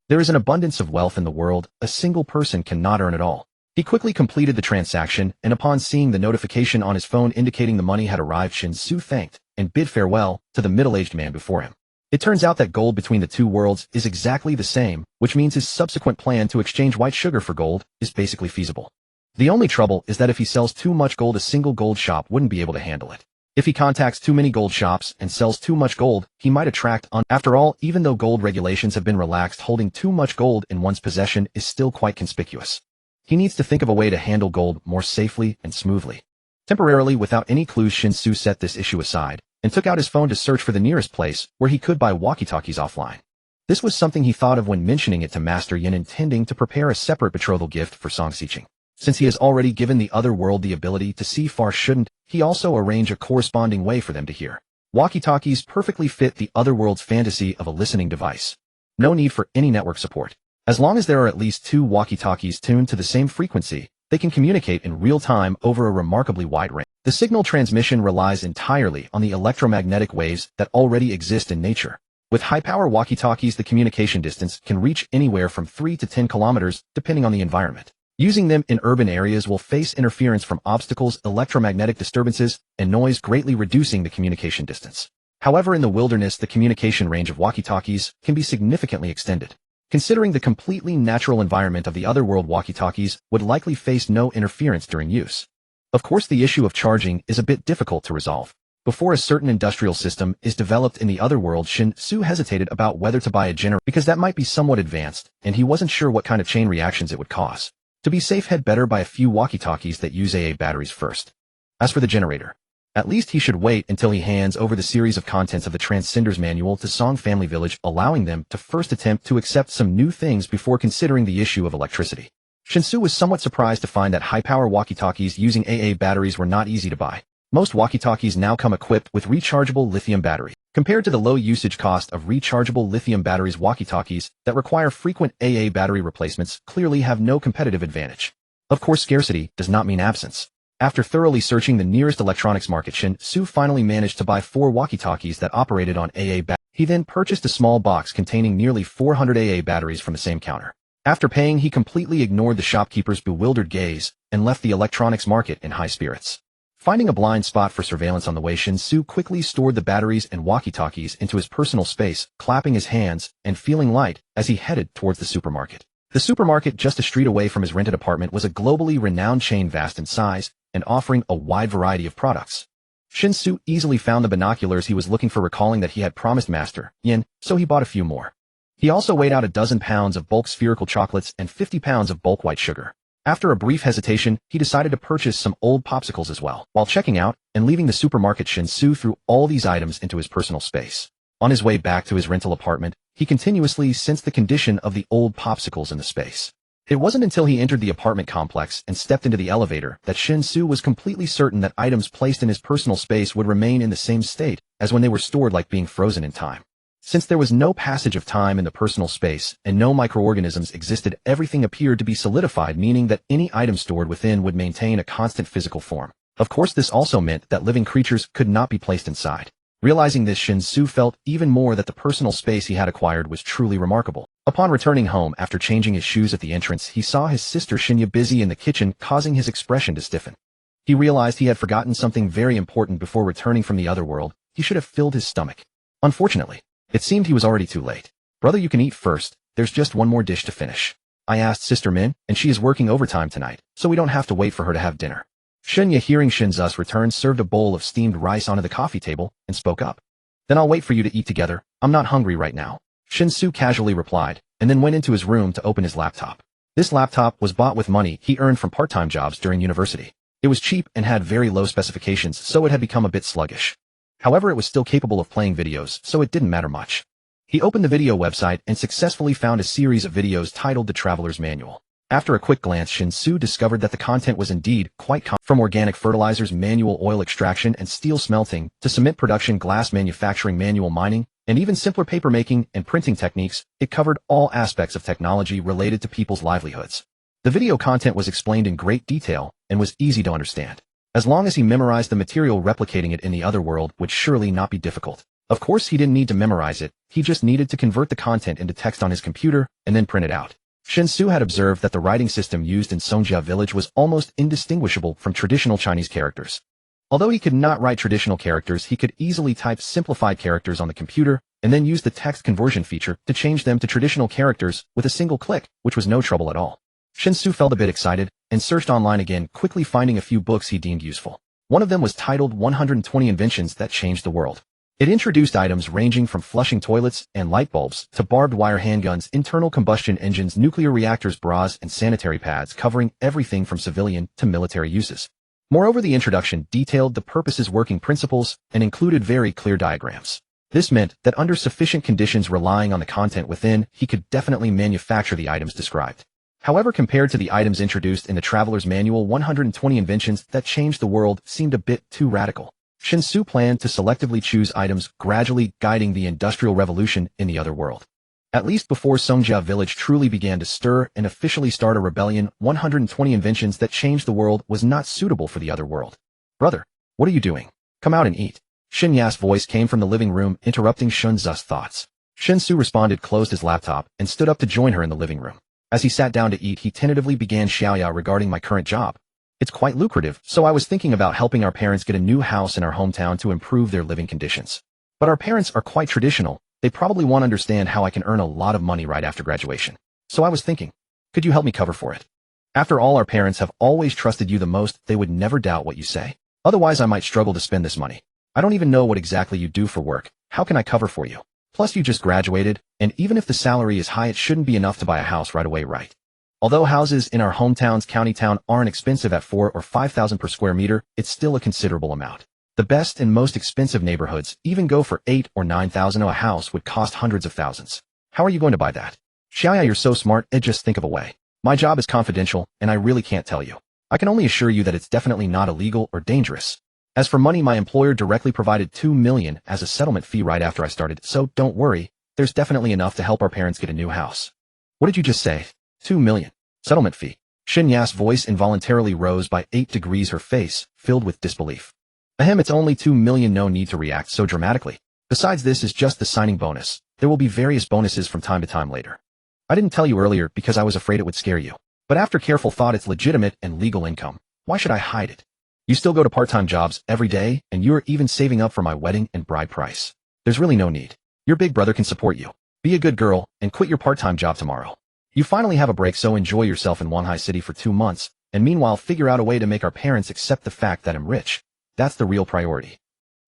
there is an abundance of wealth in the world. A single person cannot earn it all. He quickly completed the transaction, and upon seeing the notification on his phone indicating the money had arrived, Shen Xu thanked and bid farewell to the middle-aged man before him. It turns out that gold between the two worlds is exactly the same, which means his subsequent plan to exchange white sugar for gold is basically feasible. The only trouble is that if he sells too much gold, a single gold shop wouldn't be able to handle it. If he contacts too many gold shops and sells too much gold, he might attract After all, even though gold regulations have been relaxed, holding too much gold in one's possession is still quite conspicuous. He needs to think of a way to handle gold more safely and smoothly. Temporarily, without any clues, Shen Xu set this issue aside and took out his phone to search for the nearest place where he could buy walkie-talkies offline. This was something he thought of when mentioning it to Master Yin, intending to prepare a separate betrothal gift for Song Xiqing. Since he has already given the other world the ability to see far, shouldn't he also arrange a corresponding way for them to hear? Walkie-talkies perfectly fit the other world's fantasy of a listening device. No need for any network support. As long as there are at least 2 walkie-talkies tuned to the same frequency, they can communicate in real time over a remarkably wide range. The signal transmission relies entirely on the electromagnetic waves that already exist in nature. With high-power walkie-talkies, the communication distance can reach anywhere from 3 to 10 kilometers, depending on the environment. Using them in urban areas will face interference from obstacles, electromagnetic disturbances, and noise, greatly reducing the communication distance. However, in the wilderness, the communication range of walkie-talkies can be significantly extended. Considering the completely natural environment of the otherworld, walkie-talkies would likely face no interference during use. Of course, the issue of charging is a bit difficult to resolve. Before a certain industrial system is developed in the otherworld, Shen Xu hesitated about whether to buy a generator because that might be somewhat advanced, and he wasn't sure what kind of chain reactions it would cause. To be safe, he'd better buy a few walkie-talkies that use AA batteries first. As for the generator, at least he should wait until he hands over the series of contents of the Transcenders Manual to Song Family Village, allowing them to first attempt to accept some new things before considering the issue of electricity. Shen Xu was somewhat surprised to find that high-power walkie-talkies using AA batteries were not easy to buy. Most walkie-talkies now come equipped with rechargeable lithium batteries. Compared to the low usage cost of rechargeable lithium batteries, walkie-talkies that require frequent AA battery replacements clearly have no competitive advantage. Of course, scarcity does not mean absence. After thoroughly searching the nearest electronics market, Shen Xu finally managed to buy 4 walkie-talkies that operated on AA batteries. He then purchased a small box containing nearly 400 AA batteries from the same counter. After paying, he completely ignored the shopkeeper's bewildered gaze and left the electronics market in high spirits. Finding a blind spot for surveillance on the way, Shen Xu quickly stored the batteries and walkie-talkies into his personal space, clapping his hands and feeling light as he headed towards the supermarket. The supermarket just a street away from his rented apartment was a globally renowned chain, vast in size and offering a wide variety of products. Shen Xu easily found the binoculars he was looking for, recalling that he had promised Master Yin, so he bought a few more. He also weighed out a dozen pounds of bulk spherical chocolates and 50 pounds of bulk white sugar. After a brief hesitation, he decided to purchase some old popsicles as well. While checking out and leaving the supermarket, Shen Xu threw all these items into his personal space. On his way back to his rental apartment, he continuously sensed the condition of the old popsicles in the space. It wasn't until he entered the apartment complex and stepped into the elevator that Shen Xu was completely certain that items placed in his personal space would remain in the same state as when they were stored, like being frozen in time. Since there was no passage of time in the personal space and no microorganisms existed, everything appeared to be solidified, meaning that any item stored within would maintain a constant physical form. Of course, this also meant that living creatures could not be placed inside. Realizing this, Shen Xu felt even more that the personal space he had acquired was truly remarkable. Upon returning home after changing his shoes at the entrance, he saw his sister Shinya busy in the kitchen, causing his expression to stiffen. He realized he had forgotten something very important before returning from the other world. He should have filled his stomach. Unfortunately, it seemed he was already too late. Brother, you can eat first. There's just one more dish to finish. I asked Sister Min, and she is working overtime tonight, so we don't have to wait for her to have dinner. Shenya, hearing Shen Xu's return, served a bowl of steamed rice onto the coffee table and spoke up. Then I'll wait for you to eat together. I'm not hungry right now. Shen Xu casually replied, and then went into his room to open his laptop. This laptop was bought with money he earned from part-time jobs during university. It was cheap and had very low specifications, so it had become a bit sluggish. However, it was still capable of playing videos, so it didn't matter much. He opened the video website and successfully found a series of videos titled The Traveler's Manual. After a quick glance, Shen Xu discovered that the content was indeed quite from organic fertilizers, manual oil extraction and steel smelting, to cement production, glass manufacturing, manual mining, and even simpler paper making and printing techniques. It covered all aspects of technology related to people's livelihoods. The video content was explained in great detail and was easy to understand. As long as he memorized the material, replicating it in the other world would surely not be difficult. Of course, he didn't need to memorize it. He just needed to convert the content into text on his computer and then print it out. Shen Xu had observed that the writing system used in Songjia village was almost indistinguishable from traditional Chinese characters. Although he could not write traditional characters, he could easily type simplified characters on the computer and then use the text conversion feature to change them to traditional characters with a single click, which was no trouble at all. Shen Xu felt a bit excited and searched online again, quickly finding a few books he deemed useful. One of them was titled 120 Inventions That Changed the World. It introduced items ranging from flushing toilets and light bulbs to barbed wire handguns, internal combustion engines, nuclear reactors, bras, and sanitary pads, covering everything from civilian to military uses. Moreover, the introduction detailed the purposes, working principles, and included very clear diagrams. This meant that under sufficient conditions, relying on the content within, he could definitely manufacture the items described. However, compared to the items introduced in the Traveler's Manual, 120 Inventions That Changed the World seemed a bit too radical. Shen Xu planned to selectively choose items, gradually guiding the Industrial Revolution in the other world. At least before Songjia village truly began to stir and officially start a rebellion, 120 Inventions That Changed the World was not suitable for the other world. Brother, what are you doing? Come out and eat. Shen Ya's voice came from the living room, interrupting Shen Xu's thoughts. Shen Xu responded, closed his laptop, and stood up to join her in the living room. As he sat down to eat, he tentatively began, Xiaoya, regarding my current job. It's quite lucrative, so I was thinking about helping our parents get a new house in our hometown to improve their living conditions. But our parents are quite traditional. They probably won't understand how I can earn a lot of money right after graduation. So I was thinking, could you help me cover for it? After all, our parents have always trusted you the most. They would never doubt what you say. Otherwise, I might struggle to spend this money. I don't even know what exactly you do for work. How can I cover for you? Plus, you just graduated, and even if the salary is high, it shouldn't be enough to buy a house right away, right? Although houses in our hometowns, county town, aren't expensive at 4,000 or 5,000 per square meter, it's still a considerable amount. The best and most expensive neighborhoods even go for 8,000 or 9,000. A house would cost hundreds of thousands. How are you going to buy that? Xiaoya, you're so smart. Just think of a way. My job is confidential, and I really can't tell you. I can only assure you that it's definitely not illegal or dangerous. As for money, my employer directly provided $2 million as a settlement fee right after I started, so don't worry, there's definitely enough to help our parents get a new house. What did you just say? $2 million. Settlement fee. Shen Xu's voice involuntarily rose by 8 degrees, her face filled with disbelief. Ahem, it's only $2 million, no need to react so dramatically. Besides, this is just the signing bonus. There will be various bonuses from time to time later. I didn't tell you earlier because I was afraid it would scare you. But after careful thought, it's legitimate and legal income. Why should I hide it? You still go to part-time jobs every day, and you're even saving up for my wedding and bride price. There's really no need. Your big brother can support you. Be a good girl and quit your part-time job tomorrow. You finally have a break, so enjoy yourself in Wanhai City for 2 months, and meanwhile figure out a way to make our parents accept the fact that I'm rich. That's the real priority.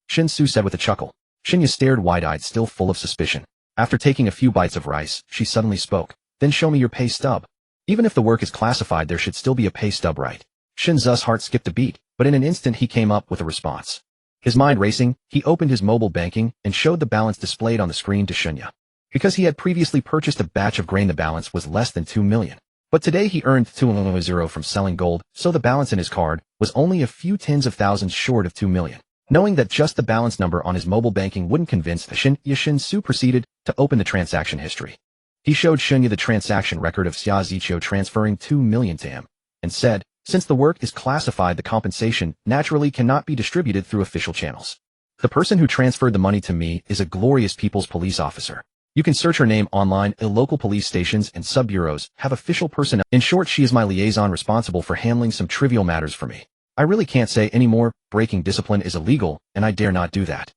Shen Xu said with a chuckle. Shen Xu stared wide-eyed, still full of suspicion. After taking a few bites of rice, she suddenly spoke. Then show me your pay stub. Even if the work is classified, there should still be a pay stub, right? Shen Xu's heart skipped a beat, but in an instant he came up with a response. His mind racing, he opened his mobile banking and showed the balance displayed on the screen to Shen Xu. Because he had previously purchased a batch of grain, the balance was less than 2 million. But today he earned 200 from selling gold, so the balance in his card was only a few tens of thousands short of 2 million. Knowing that just the balance number on his mobile banking wouldn't convince Shen Xu proceeded to open the transaction history. He showed Shen Xu the transaction record of Xia Ziqiu transferring 2 million to him, and said, since the work is classified, the compensation naturally cannot be distributed through official channels. The person who transferred the money to me is a glorious people's police officer. You can search her name online. Local police stations and sub-bureaus have official personnel. In short, she is my liaison responsible for handling some trivial matters for me. I really can't say any more. Breaking discipline is illegal, and I dare not do that.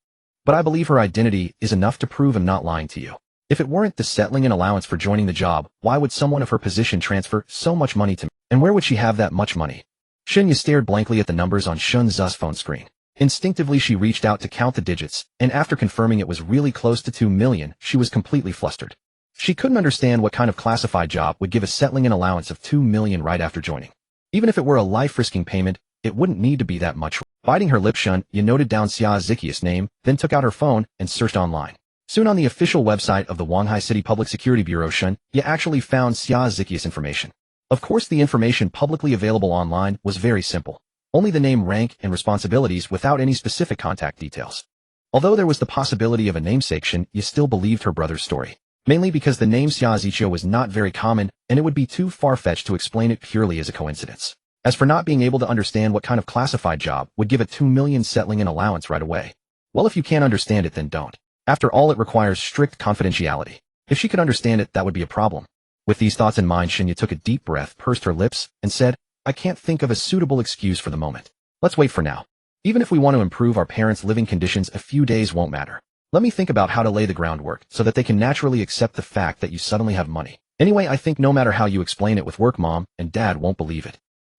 But I believe her identity is enough to prove I'm not lying to you. If it weren't the settling and allowance for joining the job, why would someone of her position transfer so much money to me? And where would she have that much money? Shen Xu stared blankly at the numbers on Shen Xu's phone screen. Instinctively, she reached out to count the digits, and after confirming it was really close to 2 million, she was completely flustered. She couldn't understand what kind of classified job would give a settling and allowance of 2 million right after joining. Even if it were a life-risking payment, it wouldn't need to be that much. Biting her lip, Shen Xu noted down Xia Ziqiu's name, then took out her phone and searched online. Soon on the official website of the Wanhai City Public Security Bureau, Shen Xu actually found Xia Ziqiu's information. Of course, the information publicly available online was very simple. Only the name, rank, and responsibilities without any specific contact details. Although there was the possibility of a namesake, Shen Xu still believed her brother's story. Mainly because the name Xia Ziqiu was not very common, and it would be too far-fetched to explain it purely as a coincidence. As for not being able to understand what kind of classified job would give a 2 million settling and allowance right away, well, if you can't understand it, then don't. After all, it requires strict confidentiality. If she could understand it, that would be a problem. With these thoughts in mind, Shen Xu took a deep breath, pursed her lips, and said, I can't think of a suitable excuse for the moment. Let's wait for now. Even if we want to improve our parents' living conditions, a few days won't matter. Let me think about how to lay the groundwork so that they can naturally accept the fact that you suddenly have money. Anyway, I think no matter how you explain it with work, Mom and Dad won't believe it.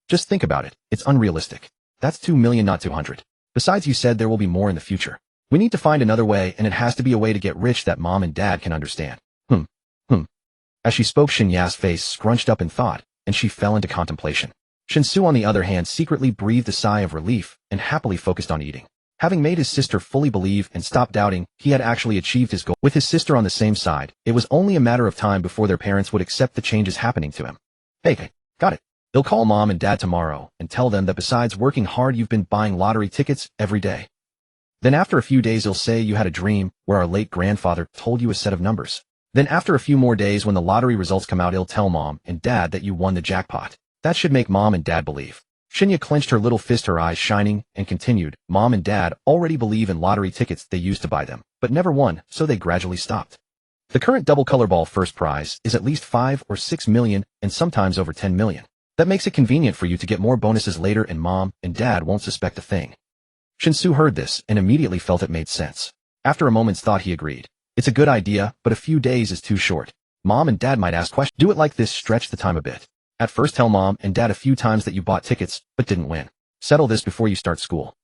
Just think about it. It's unrealistic. That's 2 million, not 200. Besides, you said there will be more in the future. We need to find another way, and it has to be a way to get rich that Mom and Dad can understand. As she spoke, Shen Xu's face scrunched up in thought, and she fell into contemplation. Shen Xu, on the other hand, secretly breathed a sigh of relief and happily focused on eating. Having made his sister fully believe and stop doubting, he had actually achieved his goal. With his sister on the same side, it was only a matter of time before their parents would accept the changes happening to him. Hey, got it. They'll call Mom and Dad tomorrow and tell them that besides working hard, you've been buying lottery tickets every day. Then after a few days, you'll say you had a dream where our late grandfather told you a set of numbers. Then after a few more days, when the lottery results come out, you'll tell Mom and Dad that you won the jackpot. That should make Mom and Dad believe. Shen Xu clenched her little fist, her eyes shining, and continued, Mom and Dad already believe in lottery tickets. They used to buy them, but never won, so they gradually stopped. The current double color ball first prize is at least 5 or 6 million, and sometimes over 10 million. That makes it convenient for you to get more bonuses later, and Mom and Dad won't suspect a thing. Shen Xu heard this and immediately felt it made sense. After a moment's thought, he agreed. It's a good idea, but a few days is too short. Mom and Dad might ask questions. Do it like this, stretch the time a bit. At first, tell Mom and Dad a few times that you bought tickets, but didn't win. Settle this before you start school.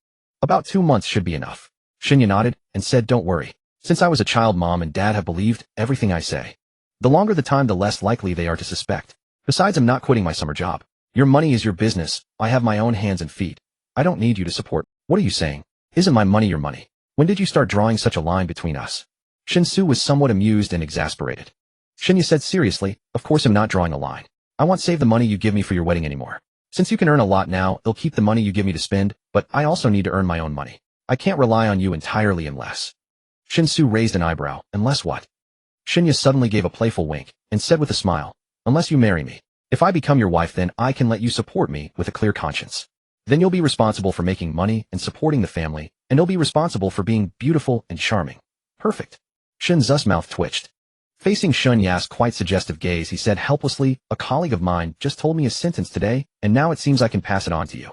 About 2 months should be enough. Shen Xu nodded and said, don't worry. Since I was a child, Mom and Dad have believed everything I say. The longer the time, the less likely they are to suspect. Besides, I'm not quitting my summer job. Your money is your business. I have my own hands and feet. I don't need you to support. What are you saying? Isn't my money your money? When did you start drawing such a line between us? Shen Xu was somewhat amused and exasperated. Shen Xu said seriously, of course I'm not drawing a line. I won't save the money you give me for your wedding anymore. Since you can earn a lot now, I'll keep the money you give me to spend, but I also need to earn my own money. I can't rely on you entirely unless. Shen Xu raised an eyebrow. Unless what? Shinya suddenly gave a playful wink and said with a smile, unless you marry me. If I become your wife, then I can let you support me with a clear conscience. Then you'll be responsible for making money and supporting the family, and you'll be responsible for being beautiful and charming. Perfect. Shen Xu's mouth twitched. Facing Shun Ya's quite suggestive gaze, he said helplessly, a colleague of mine just told me a sentence today, and now it seems I can pass it on to you.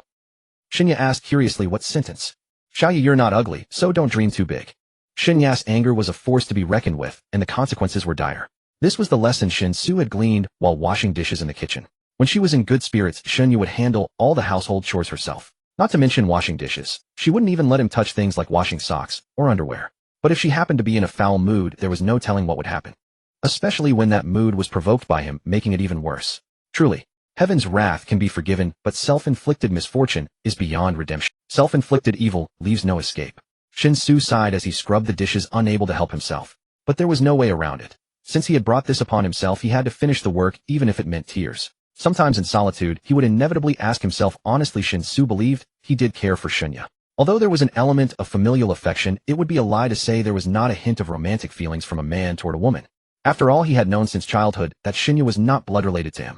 Shinya asked curiously, what sentence? Xiaoyi, you're not ugly, so don't dream too big. Shen Ya's anger was a force to be reckoned with, and the consequences were dire. This was the lesson Shen Xu had gleaned while washing dishes in the kitchen. When she was in good spirits, Shen Yu would handle all the household chores herself. Not to mention washing dishes. She wouldn't even let him touch things like washing socks or underwear. But if she happened to be in a foul mood, there was no telling what would happen. Especially when that mood was provoked by him, making it even worse. Truly, heaven's wrath can be forgiven, but self-inflicted misfortune is beyond redemption. Self-inflicted evil leaves no escape. Shen Xu sighed as he scrubbed the dishes, unable to help himself. But there was no way around it. Since he had brought this upon himself, he had to finish the work, even if it meant tears. Sometimes in solitude, he would inevitably ask himself honestly, Shen Xu believed he did care for Shinya. Although there was an element of familial affection, it would be a lie to say there was not a hint of romantic feelings from a man toward a woman. After all, he had known since childhood that Shinya was not blood-related to him.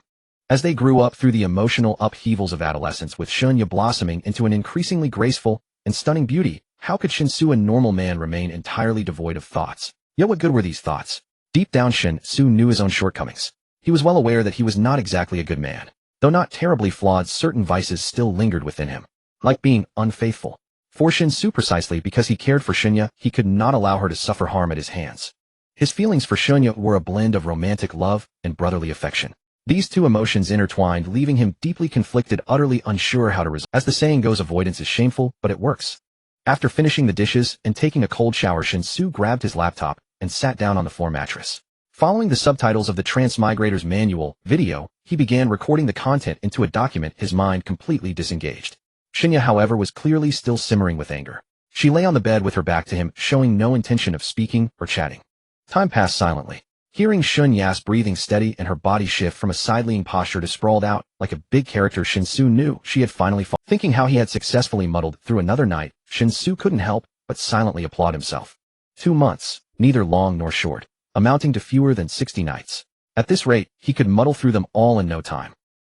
As they grew up through the emotional upheavals of adolescence, with Shinya blossoming into an increasingly graceful and stunning beauty, how could Shen Xu, a normal man, remain entirely devoid of thoughts? Yet what good were these thoughts? Deep down, Shen Xu knew his own shortcomings. He was well aware that he was not exactly a good man. Though not terribly flawed, certain vices still lingered within him, like being unfaithful. For Shen Xu, precisely because he cared for Shinya, he could not allow her to suffer harm at his hands. His feelings for Shinya were a blend of romantic love and brotherly affection. These two emotions intertwined, leaving him deeply conflicted, utterly unsure how to resolve. As the saying goes, avoidance is shameful, but it works. After finishing the dishes and taking a cold shower, Shen Xu grabbed his laptop and sat down on the floor mattress. Following the subtitles of the Transmigrator's manual video, he began recording the content into a document, his mind completely disengaged. Shinya, however, was clearly still simmering with anger. She lay on the bed with her back to him, showing no intention of speaking or chatting. Time passed silently. Hearing Shun Ya's breathing steady and her body shift from a side-leaning posture to sprawled out like a big character, Shen Xu knew she had finally fallen. Thinking how he had successfully muddled through another night, Shen Xu couldn't help but silently applaud himself. 2 months, neither long nor short, amounting to fewer than 60 nights. At this rate, he could muddle through them all in no time.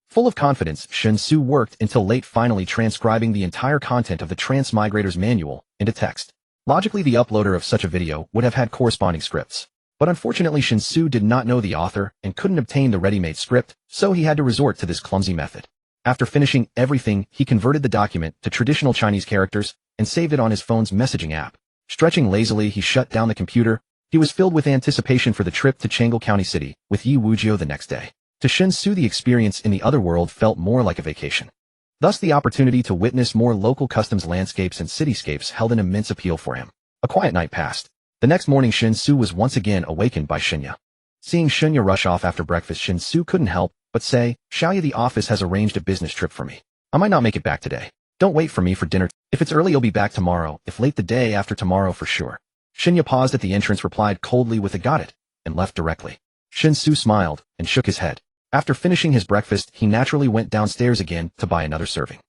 Full of confidence, Shen Xu worked until late, finally transcribing the entire content of the Transmigrator's manual into text. Logically, the uploader of such a video would have had corresponding scripts. But unfortunately, Shen Xu did not know the author and couldn't obtain the ready-made script, so he had to resort to this clumsy method. After finishing everything, he converted the document to traditional Chinese characters and saved it on his phone's messaging app. Stretching lazily, he shut down the computer. He was filled with anticipation for the trip to Chang'an County City with Yi Wujiu the next day. To Shen Xu, the experience in the other world felt more like a vacation. Thus, the opportunity to witness more local customs, landscapes, and cityscapes held an immense appeal for him. A quiet night passed. The next morning, Shen Xu was once again awakened by Shinya. Seeing Shinya rush off after breakfast, Shen Xu couldn't help but say, Xiaoyi, the office has arranged a business trip for me. I might not make it back today. Don't wait for me for dinner. If it's early, you'll be back tomorrow. If late, the day after tomorrow for sure. Shinya paused at the entrance, replied coldly with a got it, and left directly. Shen Xu smiled and shook his head. After finishing his breakfast, he naturally went downstairs again to buy another serving.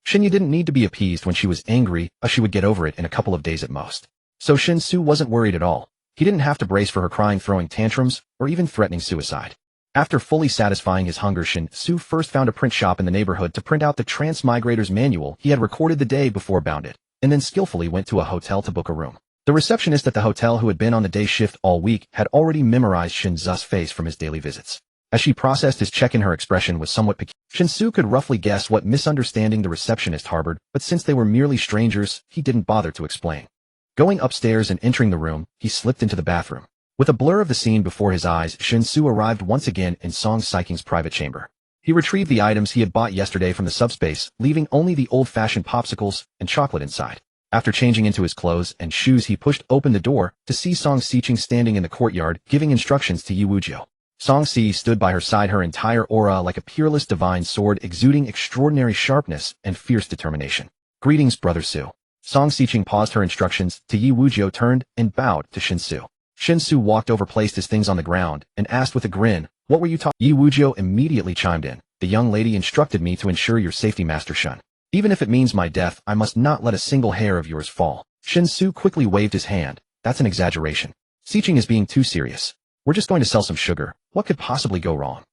Shinya didn't need to be appeased when she was angry, as she would get over it in a couple of days at most. So Shen Xu wasn't worried at all. He didn't have to brace for her crying, throwing tantrums, or even threatening suicide. After fully satisfying his hunger, Shen Xu first found a print shop in the neighborhood to print out the Transmigrator's manual he had recorded the day before bound it, and then skillfully went to a hotel to book a room. The receptionist at the hotel, who had been on the day shift all week, had already memorized Shen Xu's face from his daily visits. As she processed his check-in, her expression was somewhat peculiar. Shen Xu could roughly guess what misunderstanding the receptionist harbored, but since they were merely strangers, he didn't bother to explain. Going upstairs and entering the room, he slipped into the bathroom. With a blur of the scene before his eyes, Shen Xu arrived once again in Song Siking's private chamber. He retrieved the items he had bought yesterday from the subspace, leaving only the old-fashioned popsicles and chocolate inside. After changing into his clothes and shoes, he pushed open the door to see Song Siqing standing in the courtyard, giving instructions to Yi Wujiu. Song Si stood by her side, her entire aura like a peerless divine sword, exuding extraordinary sharpness and fierce determination. Greetings, Brother Su. Song Siqing paused her instructions to Yi Wujiu, turned and bowed to Shen Xu. Shen Xu walked over, placed his things on the ground, and asked with a grin, what were you talking? Yi Wujiu immediately chimed in. The young lady instructed me to ensure your safety, Master Shen. Even if it means my death, I must not let a single hair of yours fall. Shen Xu quickly waved his hand. That's an exaggeration. Xiqing is being too serious. We're just going to sell some sugar. What could possibly go wrong?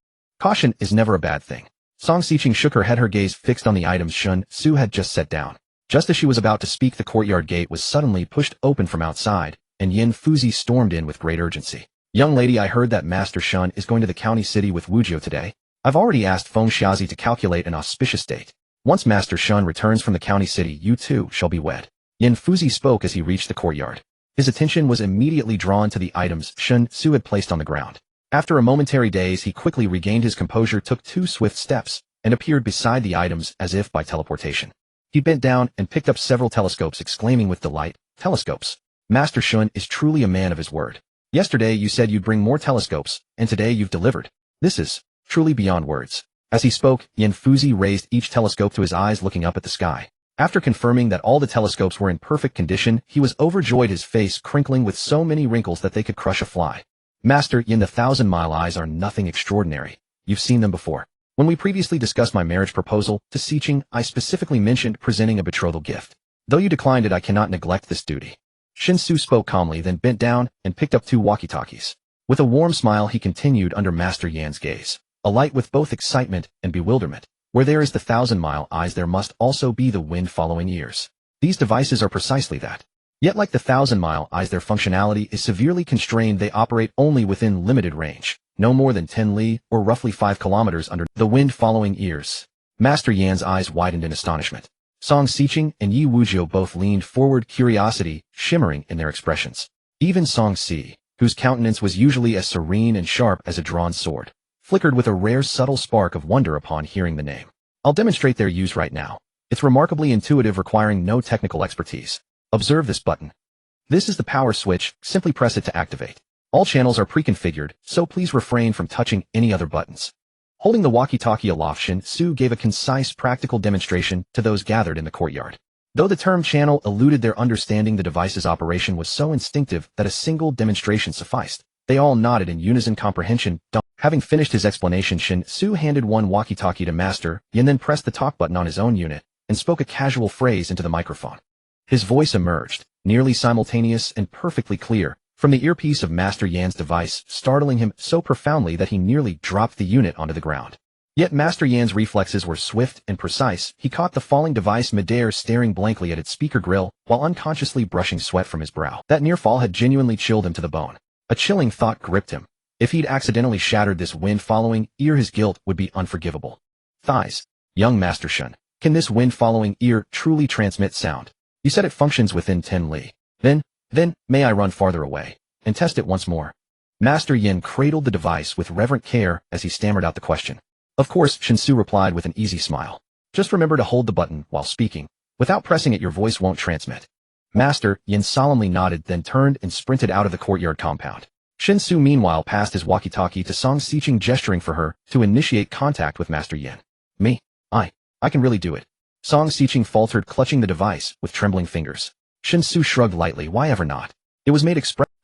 Caution is never a bad thing. Song Xiqing shook her head, her gaze fixed on the items Shen Xu had just set down. Just as she was about to speak, the courtyard gate was suddenly pushed open from outside, and Yin Fuzi stormed in with great urgency. Young lady, I heard that Master Shen is going to the county city with Wujiu today. I've already asked Feng Xiazi to calculate an auspicious date. Once Master Shen returns from the county city, you two shall be wed. Yin Fuzi spoke as he reached the courtyard. His attention was immediately drawn to the items Shen Xu had placed on the ground. After a momentary daze, he quickly regained his composure, took 2 swift steps, and appeared beside the items as if by teleportation. He bent down and picked up several telescopes, exclaiming with delight, "Telescopes! Master Shen is truly a man of his word. Yesterday you said you'd bring more telescopes, and today you've delivered. This is truly beyond words." As he spoke, Yin Fuzi raised each telescope to his eyes, looking up at the sky. After confirming that all the telescopes were in perfect condition, he was overjoyed, his face crinkling with so many wrinkles that they could crush a fly. "Master Yin, the 1,000-mile eyes are nothing extraordinary. You've seen them before. When we previously discussed my marriage proposal to Xiqing, I specifically mentioned presenting a betrothal gift. Though you declined it, I cannot neglect this duty." Shen Xu spoke calmly, then bent down and picked up 2 walkie-talkies. With a warm smile, he continued under Master Yan's gaze, alight with both excitement and bewilderment. "Where there is the 1,000-mile eyes, there must also be the wind-following ears. These devices are precisely that. Yet like the 1,000-mile eyes, their functionality is severely constrained. They operate only within limited range, no more than 10 li, or roughly 5 kilometers under the wind-following ears." Master Yan's eyes widened in astonishment. Song Xiqing and Yi Wujiu both leaned forward, curiosity shimmering in their expressions. Even Song Si, whose countenance was usually as serene and sharp as a drawn sword, flickered with a rare subtle spark of wonder upon hearing the name. "I'll demonstrate their use right now. It's remarkably intuitive, requiring no technical expertise. Observe this button. This is the power switch. Simply press it to activate. All channels are pre-configured, so please refrain from touching any other buttons." Holding the walkie-talkie aloft, Shen Xu gave a concise, practical demonstration to those gathered in the courtyard. Though the term channel eluded their understanding, the device's operation was so instinctive that a single demonstration sufficed. They all nodded in unison comprehension. Having finished his explanation, Shen Xu handed one walkie-talkie to Master Yin, then pressed the talk button on his own unit and spoke a casual phrase into the microphone. His voice emerged, nearly simultaneous and perfectly clear, from the earpiece of Master Yan's device, startling him so profoundly that he nearly dropped the unit onto the ground. Yet Master Yan's reflexes were swift and precise. He caught the falling device midair, staring blankly at its speaker grill, while unconsciously brushing sweat from his brow. That near fall had genuinely chilled him to the bone. A chilling thought gripped him. If he'd accidentally shattered this wind-following ear, his guilt would be unforgivable. Thighs. Young Master Shen, can this wind-following ear truly transmit sound? You said it functions within 10 li. Then, may I run farther away and test it once more? Master Yin cradled the device with reverent care as he stammered out the question. Of course, Shen Xu replied with an easy smile. Just remember to hold the button while speaking. Without pressing it, your voice won't transmit. Master Yin solemnly nodded, then turned and sprinted out of the courtyard compound. Shen Xu meanwhile passed his walkie-talkie to Song Xiqing, gesturing for her to initiate contact with Master Yin. "Me? I can really do it." Song Xiqing faltered, clutching the device with trembling fingers. Shen Xu shrugged lightly. Why ever not? It was made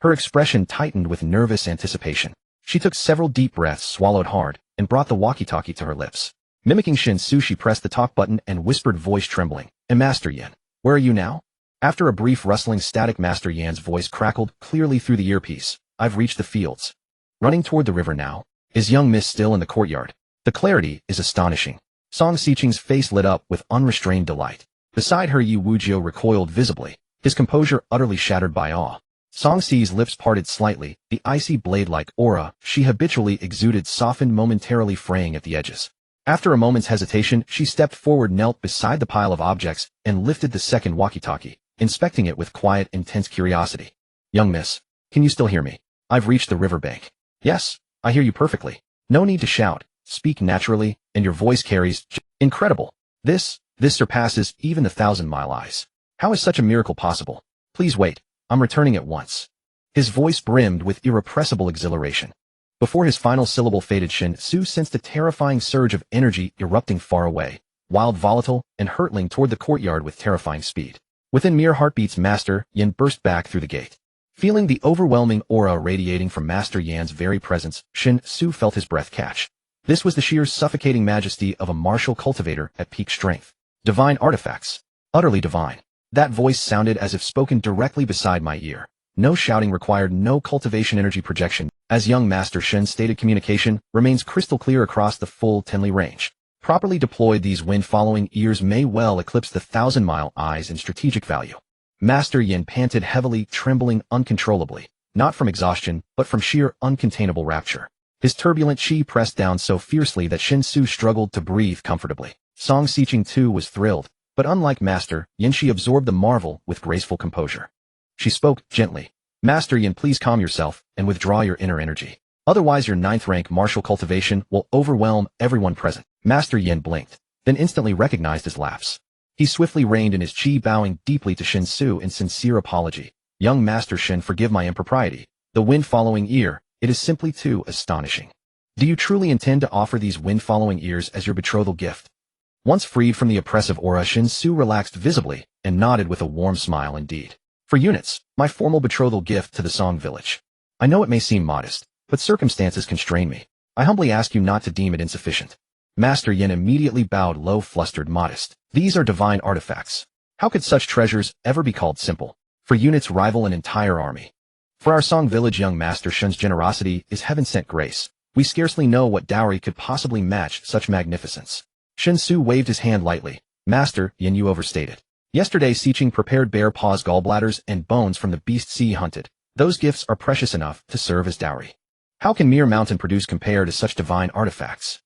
Her expression tightened with nervous anticipation. She took several deep breaths, swallowed hard, and brought the walkie-talkie to her lips. Mimicking Shen Xu, she pressed the talk button and whispered, voice trembling, "And Master Yin, where are you now?" After a brief rustling static, Master Yan's voice crackled clearly through the earpiece. "I've reached the fields. Running toward the river now." Is young Miss still in the courtyard? The clarity is astonishing. Song Xiqing's face lit up with unrestrained delight. Beside her, Yi Wujiu recoiled visibly, his composure utterly shattered by awe. Song Si's lips parted slightly, the icy blade-like aura she habitually exuded softened, momentarily fraying at the edges. After a moment's hesitation, she stepped forward, knelt beside the pile of objects, and lifted the second walkie-talkie, inspecting it with quiet, intense curiosity. "Young miss, can you still hear me? I've reached the riverbank." "Yes, I hear you perfectly. No need to shout. Speak naturally, and your voice carries incredible. This surpasses even the 1,000-mile eyes. How is such a miracle possible? Please wait. I'm returning at once." His voice brimmed with irrepressible exhilaration. Before his final syllable faded, Shen Xu sensed a terrifying surge of energy erupting far away, wild, volatile, and hurtling toward the courtyard with terrifying speed. Within mere heartbeats, Master Yin burst back through the gate. Feeling the overwhelming aura radiating from Master Yan's very presence, Shen Xu felt his breath catch. This was the sheer suffocating majesty of a martial cultivator at peak strength. Divine artifacts. Utterly divine. That voice sounded as if spoken directly beside my ear. No shouting required, no cultivation energy projection. As young Master Shen stated, communication remains crystal clear across the full Tenli range. Properly deployed, these wind-following ears may well eclipse the 1,000-mile eyes in strategic value. Master Yin panted heavily, trembling uncontrollably, not from exhaustion, but from sheer uncontainable rapture. His turbulent chi pressed down so fiercely that Shen Xu struggled to breathe comfortably. Song Xiqing too was thrilled, but unlike Master Yin, she absorbed the marvel with graceful composure. She spoke gently. Master Yin, please calm yourself and withdraw your inner energy. Otherwise your 9th-rank martial cultivation will overwhelm everyone present. Master Yin blinked, then instantly recognized his lapse. He swiftly reined in his chi, bowing deeply to Shen Xu in sincere apology. Young Master Shen, forgive my impropriety. The wind-following ear, it is simply too astonishing. Do you truly intend to offer these wind-following ears as your betrothal gift? Once freed from the oppressive aura, Shen Xu relaxed visibly and nodded with a warm smile. Indeed. For units, my formal betrothal gift to the Song village. I know it may seem modest, but circumstances constrain me. I humbly ask you not to deem it insufficient. Master Yin immediately bowed low, flustered, modest. These are divine artifacts. How could such treasures ever be called simple? For units rival an entire army. For our Song village, young Master Shen's generosity is heaven-sent grace. We scarcely know what dowry could possibly match such magnificence. Shen Xu waved his hand lightly. Master Yin, you overstated. Yesterday Xiqing prepared bear paws, gallbladders, and bones from the beasts he hunted. Those gifts are precious enough to serve as dowry. How can mere mountain produce compare to such divine artifacts?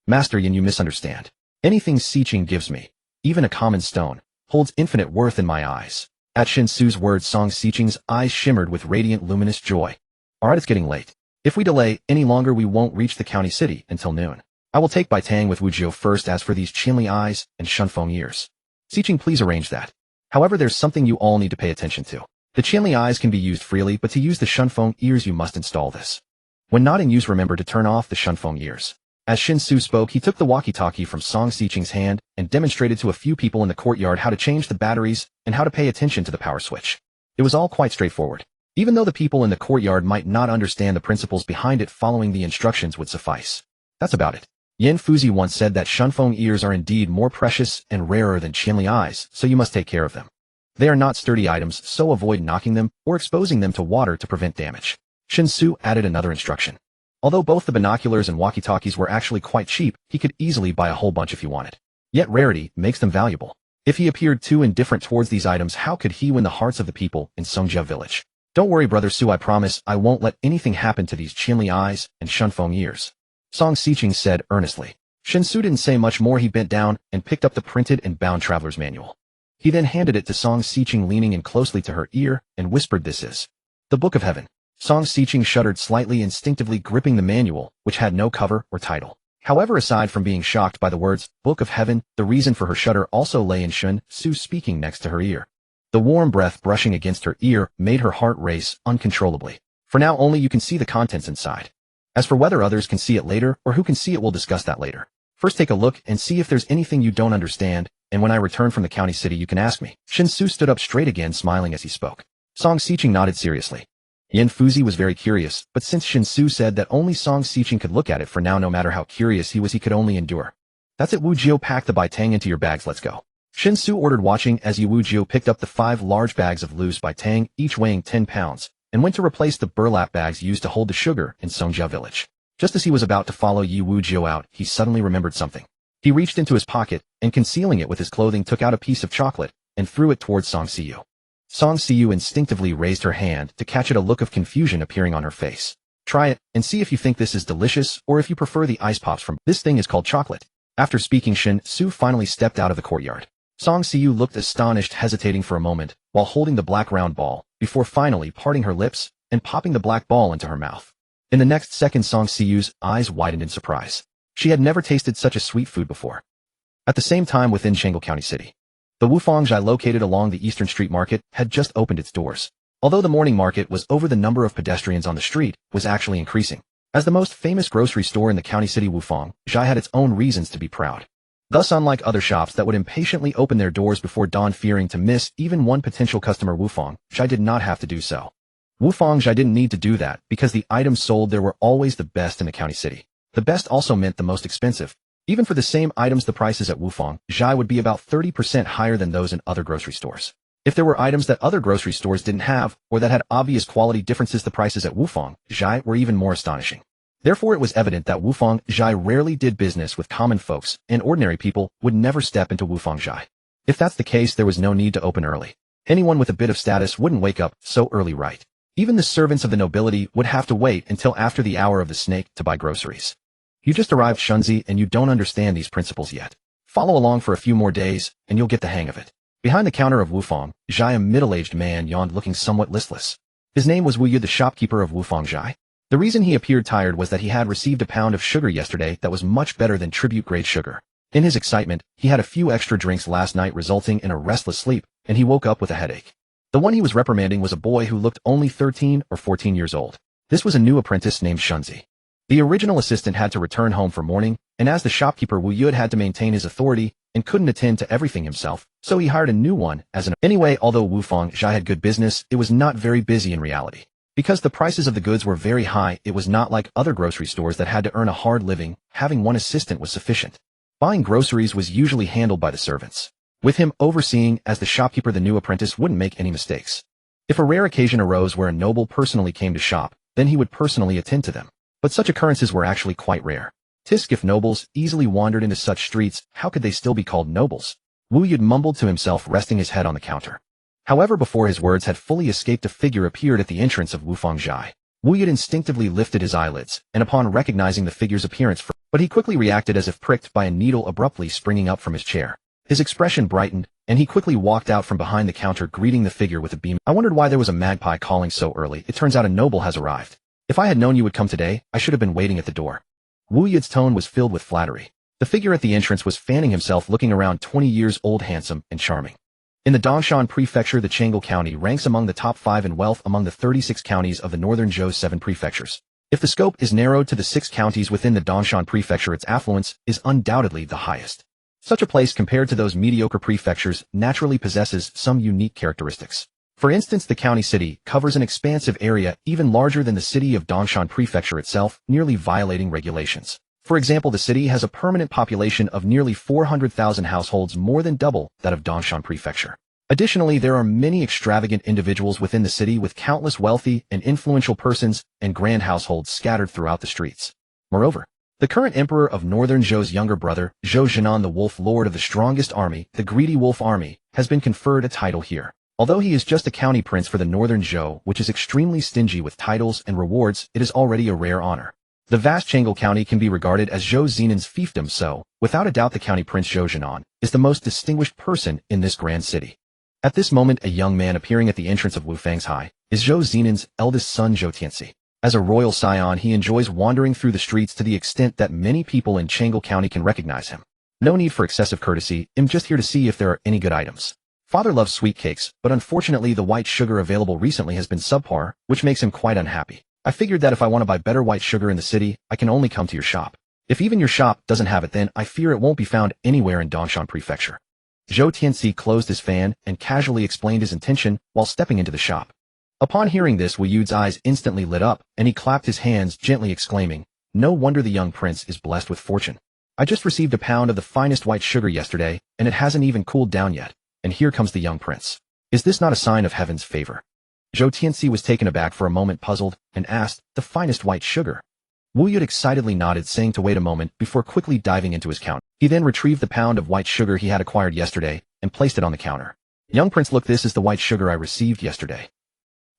Master Yin, you misunderstand. Anything Xiqing gives me, even a common stone, holds infinite worth in my eyes. At Shen Xu's words, Song Xiqing's eyes shimmered with radiant, luminous joy. Alright, it's getting late. If we delay any longer, we won't reach the county city until noon. I will take Bai Tang with Wu Jiu first. As for these Qinli eyes and Shunfeng ears, Xiqing, please arrange that. However, there's something you all need to pay attention to. The Qinli eyes can be used freely, but to use the Shunfeng ears you must install this. When not in use, remember to turn off the Shunfeng ears. As Shen Xu spoke, he took the walkie-talkie from Song Xiqing's hand and demonstrated to a few people in the courtyard how to change the batteries and how to pay attention to the power switch. It was all quite straightforward. Even though the people in the courtyard might not understand the principles behind it, following the instructions would suffice. That's about it. Yan Fuzi once said that Shunfeng ears are indeed more precious and rarer than Qinli eyes, so you must take care of them. They are not sturdy items, so avoid knocking them or exposing them to water to prevent damage. Shen Xu added another instruction. Although both the binoculars and walkie-talkies were actually quite cheap, he could easily buy a whole bunch if he wanted. Yet rarity makes them valuable. If he appeared too indifferent towards these items, how could he win the hearts of the people in Songjia village? Don't worry, Brother Su, I promise I won't let anything happen to these Qinli eyes and Shunfeng ears. Song Xiqing said earnestly. Shen Xu didn't say much more. He bent down and picked up the printed and bound traveler's manual. He then handed it to Song Xiqing, leaning in closely to her ear, and whispered, "This is the Book of Heaven." Song Xiqing shuddered slightly, instinctively gripping the manual, which had no cover or title. However, aside from being shocked by the words, Book of Heaven, the reason for her shudder also lay in Shen Xu speaking next to her ear. The warm breath brushing against her ear made her heart race uncontrollably. For now only you can see the contents inside. As for whether others can see it later or who can see it, we'll discuss that later. First take a look and see if there's anything you don't understand, and when I return from the county city you can ask me. Shen Xu stood up straight again, smiling as he spoke. Song Xiqing nodded seriously. Yan Fuzi was very curious, but since Shen Xu said that only Song Xiqing could look at it, for now, no matter how curious he was, he could only endure. That's it, Wu Jiu, pack the Bai Tang into your bags, let's go. Shen Xu ordered, watching as Wu Jiu picked up the 5 large bags of loose Bai Tang, each weighing 10 pounds, and went to replace the burlap bags used to hold the sugar in Songjia village. Just as he was about to follow Wu Jiu out, he suddenly remembered something. He reached into his pocket, and concealing it with his clothing, took out a piece of chocolate and threw it towards Song Xiu. Song Xiu instinctively raised her hand to catch it, a look of confusion appearing on her face. Try it, and see if you think this is delicious, or if you prefer the ice pops from this thing is called chocolate. After speaking, Shen Xu finally stepped out of the courtyard. Song Xiu looked astonished, hesitating for a moment, while holding the black round ball, before finally parting her lips and popping the black ball into her mouth. In the next second, Song Xiu's eyes widened in surprise. She had never tasted such a sweet food before. At the same time, within Shangle County City, the Wufangzhai, located along the Eastern Street Market, had just opened its doors. Although the morning market was over, the number of pedestrians on the street was actually increasing. As the most famous grocery store in the county city, Wufangzhai had its own reasons to be proud. Thus, unlike other shops that would impatiently open their doors before dawn, fearing to miss even one potential customer, Wufangzhai did not have to do so. Wufangzhai didn't need to do that because the items sold there were always the best in the county city. The best also meant the most expensive. Even for the same items, the prices at Wufang Zhai would be about 30% higher than those in other grocery stores. If there were items that other grocery stores didn't have, or that had obvious quality differences, the prices at Wufang Zhai were even more astonishing. Therefore, it was evident that Wufang Zhai rarely did business with common folks, and ordinary people would never step into Wufang Zhai. If that's the case, there was no need to open early. Anyone with a bit of status wouldn't wake up so early, right? Even the servants of the nobility would have to wait until after the hour of the snake to buy groceries. You just arrived, Shunzi, and you don't understand these principles yet. Follow along for a few more days, and you'll get the hang of it. Behind the counter of Wufang Zhai, a middle-aged man yawned, looking somewhat listless. His name was Wu Yu, the shopkeeper of Wufang Zhai. The reason he appeared tired was that he had received a pound of sugar yesterday that was much better than tribute-grade sugar. In his excitement, he had a few extra drinks last night, resulting in a restless sleep, and he woke up with a headache. The one he was reprimanding was a boy who looked only 13 or 14 years old. This was a new apprentice named Shunzi. The original assistant had to return home for mourning, and as the shopkeeper, Wu Yu had to maintain his authority and couldn't attend to everything himself, so he hired a new one as an... Anyway, although Wufang Zhai had good business, it was not very busy in reality. Because the prices of the goods were very high, it was not like other grocery stores that had to earn a hard living. Having one assistant was sufficient. Buying groceries was usually handled by the servants, with him overseeing as the shopkeeper. The new apprentice wouldn't make any mistakes. If a rare occasion arose where a noble personally came to shop, then he would personally attend to them. But such occurrences were actually quite rare. Tisk, if nobles easily wandered into such streets, how could they still be called nobles? Wu Yu mumbled to himself, resting his head on the counter. However, before his words had fully escaped, a figure appeared at the entrance of Wufang Zhai. Wu Yu instinctively lifted his eyelids, and upon recognizing the figure's appearance, but he quickly reacted as if pricked by a needle, abruptly springing up from his chair. His expression brightened, and he quickly walked out from behind the counter, greeting the figure with a beam. I wondered why there was a magpie calling so early. It turns out a noble has arrived. If I had known you would come today, I should have been waiting at the door. Wu Yu's tone was filled with flattery. The figure at the entrance was fanning himself, looking around 20 years old, handsome and charming. In the Dongshan Prefecture, the Chang'an County ranks among the top 5 in wealth among the 36 counties of the northern Zhou's 7 prefectures. If the scope is narrowed to the 6 counties within the Dongshan Prefecture, its affluence is undoubtedly the highest. Such a place, compared to those mediocre prefectures, naturally possesses some unique characteristics. For instance, the county city covers an expansive area even larger than the city of Dongshan Prefecture itself, nearly violating regulations. For example, the city has a permanent population of nearly 400,000 households, more than double that of Dongshan Prefecture. Additionally, there are many extravagant individuals within the city, with countless wealthy and influential persons and grand households scattered throughout the streets. Moreover, the current emperor of Northern Zhou's younger brother, Zhou Jinan, the Wolf Lord of the strongest army, the Greedy Wolf Army, has been conferred a title here. Although he is just a county prince for the Northern Zhou, which is extremely stingy with titles and rewards, it is already a rare honor. The vast Chang'an County can be regarded as Zhou Zinan's fiefdom, so, without a doubt, the county prince Zhou Jinan is the most distinguished person in this grand city. At this moment, a young man appearing at the entrance of Wufang Zhai is Zhou Zinan's eldest son, Zhou Tianxi. As a royal scion, he enjoys wandering through the streets to the extent that many people in Chang'an County can recognize him. No need for excessive courtesy, I'm just here to see if there are any good items. Father loves sweet cakes, but unfortunately the white sugar available recently has been subpar, which makes him quite unhappy. I figured that if I want to buy better white sugar in the city, I can only come to your shop. If even your shop doesn't have it, then I fear it won't be found anywhere in Dongshan Prefecture. Zhou Tianxi closed his fan and casually explained his intention while stepping into the shop. Upon hearing this, Wu Yu's eyes instantly lit up, and he clapped his hands, gently exclaiming, "No wonder the young prince is blessed with fortune. I just received a pound of the finest white sugar yesterday, and it hasn't even cooled down yet, and here comes the young prince. Is this not a sign of heaven's favor?" Zhou Tianxi was taken aback for a moment, puzzled, and asked, "The finest white sugar?" Wu Yu excitedly nodded, saying to wait a moment before quickly diving into his counter. He then retrieved the pound of white sugar he had acquired yesterday and placed it on the counter. "Young prince, look, this is the white sugar I received yesterday.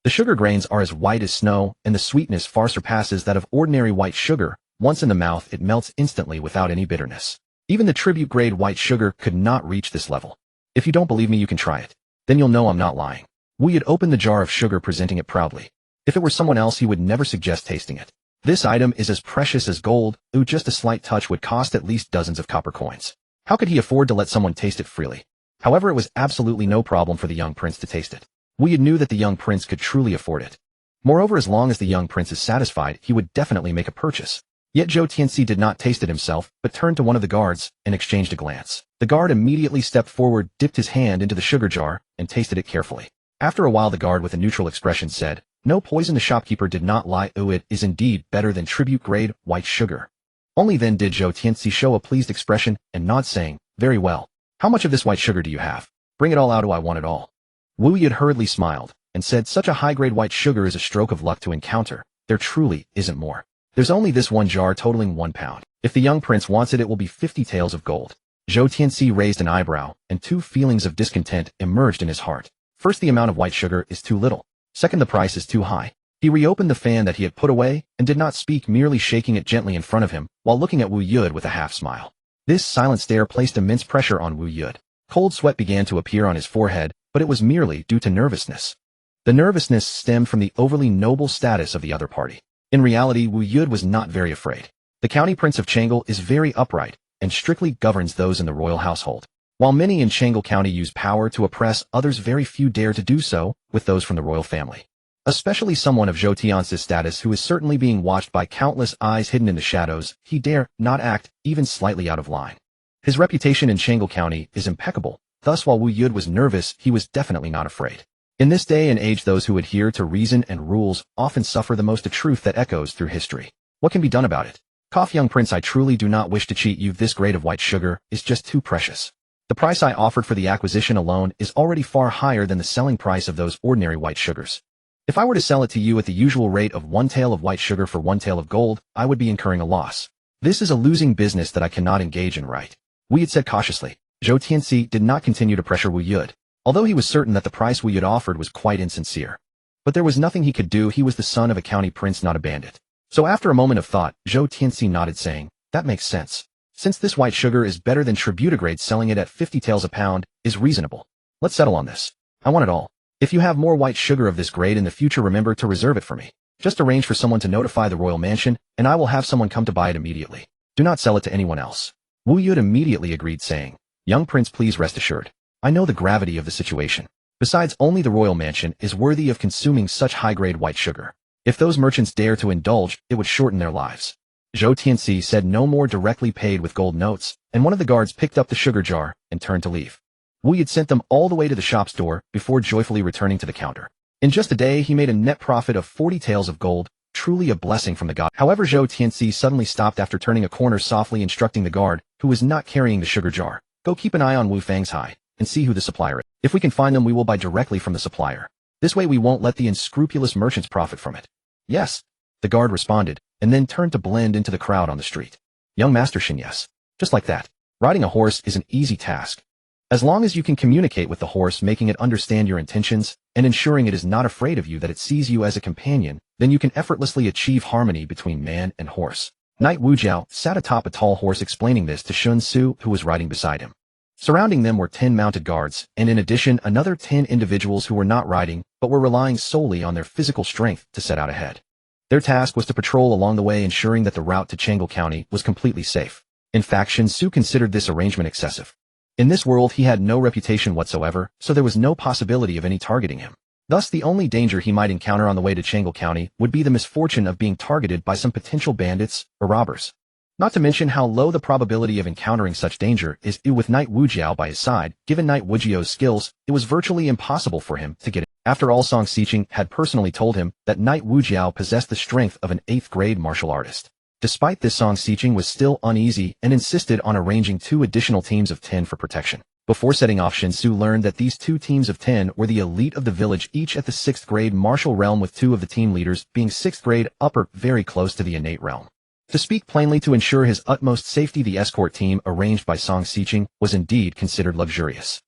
The sugar grains are as white as snow, and the sweetness far surpasses that of ordinary white sugar. Once in the mouth, it melts instantly without any bitterness. Even the tribute-grade white sugar could not reach this level. If you don't believe me, you can try it. Then you'll know I'm not lying." Wu Yu opened the jar of sugar, presenting it proudly. If it were someone else, he would never suggest tasting it. This item is as precious as gold. Just a slight touch would cost at least dozens of copper coins. How could he afford to let someone taste it freely? However, it was absolutely no problem for the young prince to taste it. Wu Yu knew that the young prince could truly afford it. Moreover, as long as the young prince is satisfied, he would definitely make a purchase. Yet Zhou Tianxi did not taste it himself, but turned to one of the guards and exchanged a glance. The guard immediately stepped forward, dipped his hand into the sugar jar, and tasted it carefully. After a while, the guard, with a neutral expression, said, "No poison." The shopkeeper did not lie. It is indeed better than tribute-grade white sugar. Only then did Zhou Tianxi show a pleased expression and nod, saying, "Very well. How much of this white sugar do you have? Bring it all out, I want it all." Wu Yud hurriedly smiled and said, "Such a high-grade white sugar is a stroke of luck to encounter. There truly isn't more. There's only this one jar totaling 1 pound. If the young prince wants it, it will be 50 taels of gold." Zhou Tianxi raised an eyebrow, and 2 feelings of discontent emerged in his heart. First, the amount of white sugar is too little. Second, the price is too high. He reopened the fan that he had put away and did not speak, merely shaking it gently in front of him while looking at Wu Yud with a half-smile. This silent stare placed immense pressure on Wu Yud. Cold sweat began to appear on his forehead, but it was merely due to nervousness. The nervousness stemmed from the overly noble status of the other party. In reality, Wu Yud was not very afraid. The county prince of Chang'e is very upright and strictly governs those in the royal household. While many in Chang'e County use power to oppress others, very few dare to do so with those from the royal family. Especially someone of Zhou Tianxi's status who is certainly being watched by countless eyes hidden in the shadows, he dare not act even slightly out of line. His reputation in Chang'e County is impeccable, thus while Wu Yud was nervous, he was definitely not afraid. In this day and age, those who adhere to reason and rules often suffer the most. A truth that echoes through history. What can be done about it? Cough, young prince, I truly do not wish to cheat you. This grade of white sugar is just too precious. The price I offered for the acquisition alone is already far higher than the selling price of those ordinary white sugars. If I were to sell it to you at the usual rate of 1 tael of white sugar for 1 tael of gold, I would be incurring a loss. This is a losing business that I cannot engage in, right? Wu Yud said cautiously. Zhou Tianxi did not continue to pressure Wu Yud, although he was certain that the price Wu Yud offered was quite insincere. But there was nothing he could do. He was the son of a county prince, not a bandit. So after a moment of thought, Zhou Tianxi nodded, saying, "That makes sense. Since this white sugar is better than tributigrade, selling it at 50 taels a pound is reasonable. Let's settle on this. I want it all. If you have more white sugar of this grade in the future, remember to reserve it for me. Just arrange for someone to notify the royal mansion, and I will have someone come to buy it immediately. Do not sell it to anyone else." Wu Yud immediately agreed, saying, "Young prince, please rest assured. I know the gravity of the situation. Besides, only the royal mansion is worthy of consuming such high-grade white sugar. If those merchants dare to indulge, it would shorten their lives." Zhou Tianxi said no more, directly paid with gold notes, and one of the guards picked up the sugar jar and turned to leave. Wu Yud sent them all the way to the shop's door before joyfully returning to the counter. In just a day, he made a net profit of 40 taels of gold, truly a blessing from the god. However, Zhou Tianxi suddenly stopped after turning a corner, softly instructing the guard, who was not carrying the sugar jar, "Go keep an eye on Wu Fang's high and see who the supplier is. If we can find them, we will buy directly from the supplier. This way we won't let the unscrupulous merchants profit from it." "Yes," the guard responded, and then turned to blend into the crowd on the street. "Young Master Shen, yes. Just like that. Riding a horse is an easy task. As long as you can communicate with the horse, making it understand your intentions, and ensuring it is not afraid of you, that it sees you as a companion, then you can effortlessly achieve harmony between man and horse." Knight Wu Jiao sat atop a tall horse, explaining this to Shen Xu, who was riding beside him. Surrounding them were 10 mounted guards, and in addition, another 10 individuals who were not riding, but were relying solely on their physical strength to set out ahead. Their task was to patrol along the way, ensuring that the route to Chang'e County was completely safe. In fact, Shen Xu considered this arrangement excessive. In this world, he had no reputation whatsoever, so there was no possibility of any targeting him. Thus, the only danger he might encounter on the way to Chang'e County would be the misfortune of being targeted by some potential bandits or robbers. Not to mention how low the probability of encountering such danger is. With Knight Wu Jiao by his side, given Knight Wu Jiao's skills, it was virtually impossible for him to get it. After all, Song Xiqing had personally told him that Knight Wu Jiao possessed the strength of an 8th-grade martial artist. Despite this, Song Xiqing was still uneasy and insisted on arranging 2 additional teams of 10 for protection. Before setting off, Shen Xu learned that these 2 teams of 10 were the elite of the village, each at the 6th-grade martial realm, with 2 of the team leaders being 6th-grade upper, very close to the innate realm. To speak plainly, to ensure his utmost safety, the escort team arranged by Song Xiqing was indeed considered luxurious.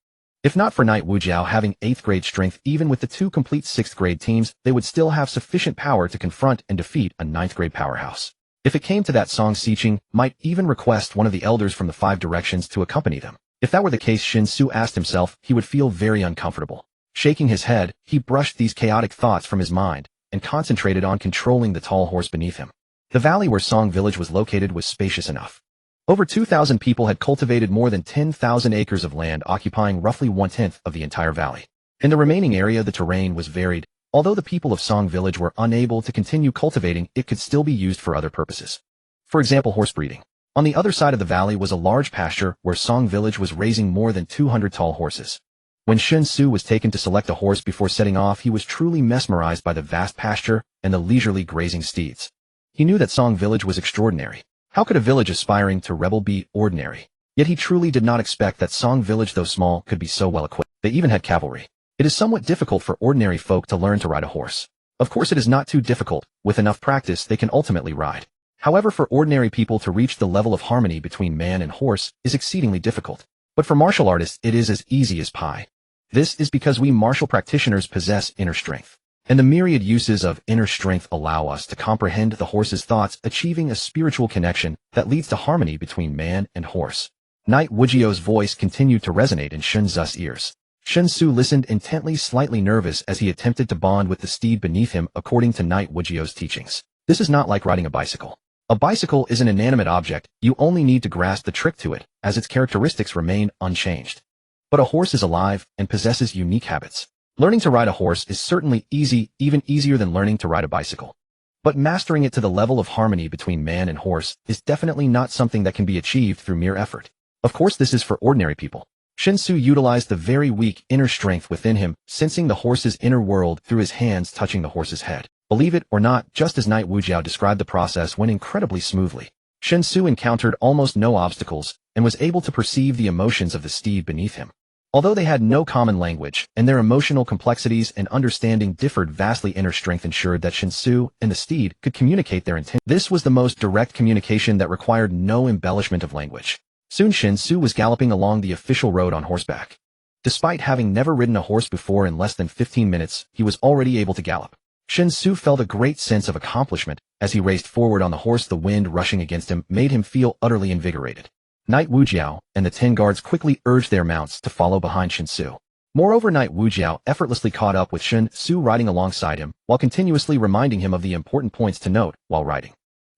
If not for Knight Wu Jiao having 8th-grade strength, even with the 2 complete 6th-grade teams, they would still have sufficient power to confront and defeat a 9th-grade powerhouse. If it came to that, Song Xiqing might even request one of the elders from the 5 directions to accompany them. If that were the case, Shen Xu asked himself, he would feel very uncomfortable. Shaking his head, he brushed these chaotic thoughts from his mind and concentrated on controlling the tall horse beneath him. The valley where Song Village was located was spacious enough. Over 2,000 people had cultivated more than 10,000 acres of land, occupying roughly 1/10 of the entire valley. In the remaining area, the terrain was varied. Although the people of Song Village were unable to continue cultivating, it could still be used for other purposes. For example, horse breeding. On the other side of the valley was a large pasture where Song Village was raising more than 200 tall horses. When Shen Xu was taken to select a horse before setting off, he was truly mesmerized by the vast pasture and the leisurely grazing steeds. He knew that Song Village was extraordinary. How could a village aspiring to rebel be ordinary? Yet he truly did not expect that Song village, though small, could be so well equipped. They even had cavalry. It is somewhat difficult for ordinary folk to learn to ride a horse. Of course it is not too difficult. With enough practice they can ultimately ride. However, for ordinary people to reach the level of harmony between man and horse is exceedingly difficult. But for martial artists it is as easy as pie. This is because we martial practitioners possess inner strength. And the myriad uses of inner strength allow us to comprehend the horse's thoughts, achieving a spiritual connection that leads to harmony between man and horse. Knight Wujiao's voice continued to resonate in Shen Xu's ears. Shen Xu listened intently, slightly nervous as he attempted to bond with the steed beneath him according to Knight Wujiao's teachings. This is not like riding a bicycle. A bicycle is an inanimate object, you only need to grasp the trick to it, as its characteristics remain unchanged. But a horse is alive and possesses unique habits. Learning to ride a horse is certainly easy, even easier than learning to ride a bicycle. But mastering it to the level of harmony between man and horse is definitely not something that can be achieved through mere effort. Of course this is for ordinary people. Shen Xu utilized the very weak inner strength within him, sensing the horse's inner world through his hands touching the horse's head. Believe it or not, just as Knight Wujiao described, the process went incredibly smoothly. Shen Xu encountered almost no obstacles and was able to perceive the emotions of the steed beneath him. Although they had no common language and their emotional complexities and understanding differed vastly, inner strength ensured that Shen Xu and the steed could communicate their intent. This was the most direct communication that required no embellishment of language. Soon Shen Xu was galloping along the official road on horseback. Despite having never ridden a horse before, in less than 15 minutes, he was already able to gallop. Shen Xu felt a great sense of accomplishment as he raced forward on the horse. The wind rushing against him made him feel utterly invigorated. Knight Wujiao and the 10 guards quickly urged their mounts to follow behind Shen Xu. Moreover, Knight Wujiao effortlessly caught up with Shen Xu, riding alongside him while continuously reminding him of the important points to note while riding.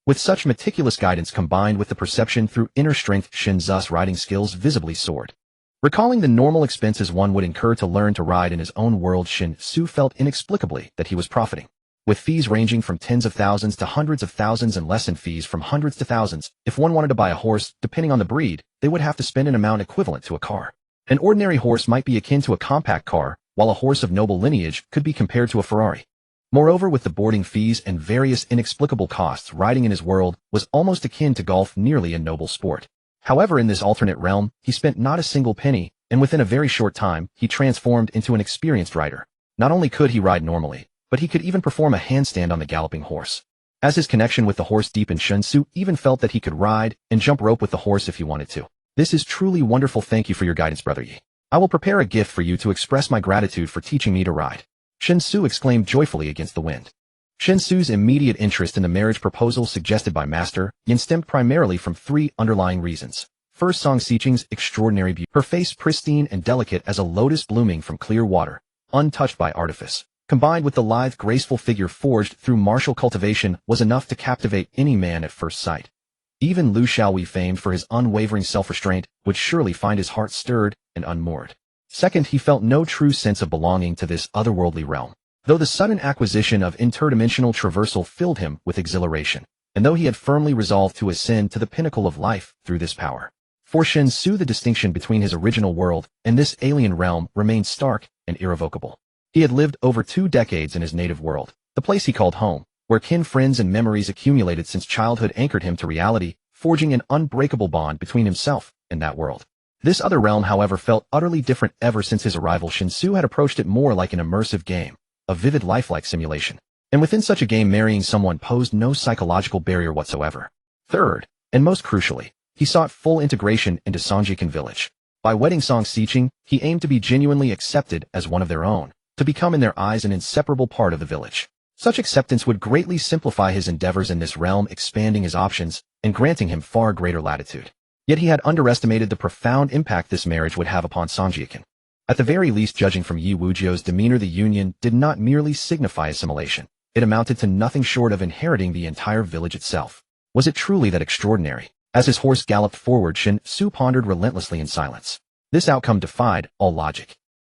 With such meticulous guidance combined with the perception through inner strength, Shen Xu's riding skills visibly soared. Recalling the normal expenses one would incur to learn to ride in his own world, Shen Xu felt inexplicably that he was profiting. With fees ranging from tens of thousands to hundreds of thousands and lesson fees from hundreds to thousands, if one wanted to buy a horse, depending on the breed, they would have to spend an amount equivalent to a car. An ordinary horse might be akin to a compact car, while a horse of noble lineage could be compared to a Ferrari. Moreover, with the boarding fees and various inexplicable costs, riding in his world was almost akin to golf, nearly a noble sport. However, in this alternate realm, he spent not a single penny, and within a very short time, he transformed into an experienced rider. Not only could he ride normally, but he could even perform a handstand on the galloping horse. As his connection with the horse deepened, Shen Xu even felt that he could ride and jump rope with the horse if he wanted to. This is truly wonderful. Thank you for your guidance, Brother Yi. I will prepare a gift for you to express my gratitude for teaching me to ride. Shen Xu exclaimed joyfully against the wind. Shen Xu's immediate interest in the marriage proposal suggested by Master Yin stemmed primarily from 3 underlying reasons. First, Song Xiqing's extraordinary beauty. Her face pristine and delicate as a lotus blooming from clear water, untouched by artifice, combined with the lithe, graceful figure forged through martial cultivation, was enough to captivate any man at first sight. Even Lu Xiaowei, famed for his unwavering self-restraint, would surely find his heart stirred and unmoored. Second, he felt no true sense of belonging to this otherworldly realm, though the sudden acquisition of interdimensional traversal filled him with exhilaration, and though he had firmly resolved to ascend to the pinnacle of life through this power. For Shen Xu, the distinction between his original world and this alien realm remained stark and irrevocable. He had lived over 2 decades in his native world, the place he called home, where kin, friends, and memories accumulated since childhood anchored him to reality, forging an unbreakable bond between himself and that world. This other realm, however, felt utterly different. Ever since his arrival, Shen Xu had approached it more like an immersive game, a vivid lifelike simulation. And within such a game, marrying someone posed no psychological barrier whatsoever. Third, and most crucially, he sought full integration into Songjiakan village. By wedding Song Xiqing, he aimed to be genuinely accepted as one of their own, to become in their eyes an inseparable part of the village. Such acceptance would greatly simplify his endeavors in this realm, expanding his options and granting him far greater latitude. Yet he had underestimated the profound impact this marriage would have upon Songjiakan. At the very least, judging from Yi Wujiao's demeanor, the union did not merely signify assimilation. It amounted to nothing short of inheriting the entire village itself. Was it truly that extraordinary? As his horse galloped forward, Shen Xu pondered relentlessly in silence. This outcome defied all logic.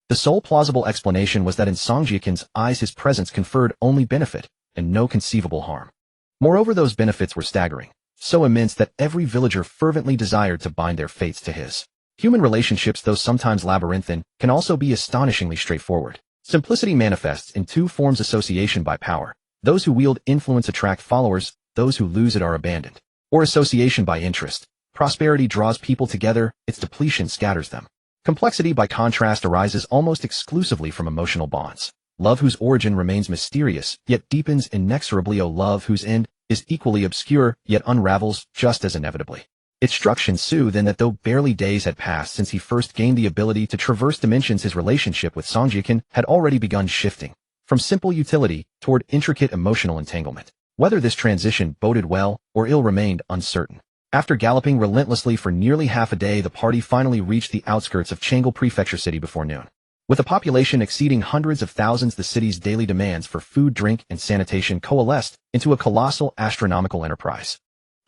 The sole plausible explanation was that in Songjiakan's eyes his presence conferred only benefit and no conceivable harm. Moreover, those benefits were staggering, so immense that every villager fervently desired to bind their fates to his. Human relationships, though sometimes labyrinthine, can also be astonishingly straightforward. Simplicity manifests in 2 forms: association by power. Those who wield influence attract followers, those who lose it are abandoned. or association by interest. Prosperity draws people together, its depletion scatters them. Complexity, by contrast, arises almost exclusively from emotional bonds. Love whose origin remains mysterious, yet deepens inexorably. Love whose end is equally obscure, yet unravels just as inevitably. It struck Shen Xu then that though barely days had passed since he first gained the ability to traverse dimensions, his relationship with Songjiakan had already begun shifting, from simple utility toward intricate emotional entanglement. Whether this transition boded well or ill remained uncertain. After galloping relentlessly for nearly half a day, the party finally reached the outskirts of Chang'e Prefecture City before noon. With a population exceeding hundreds of thousands, the city's daily demands for food, drink, and sanitation coalesced into a colossal astronomical enterprise.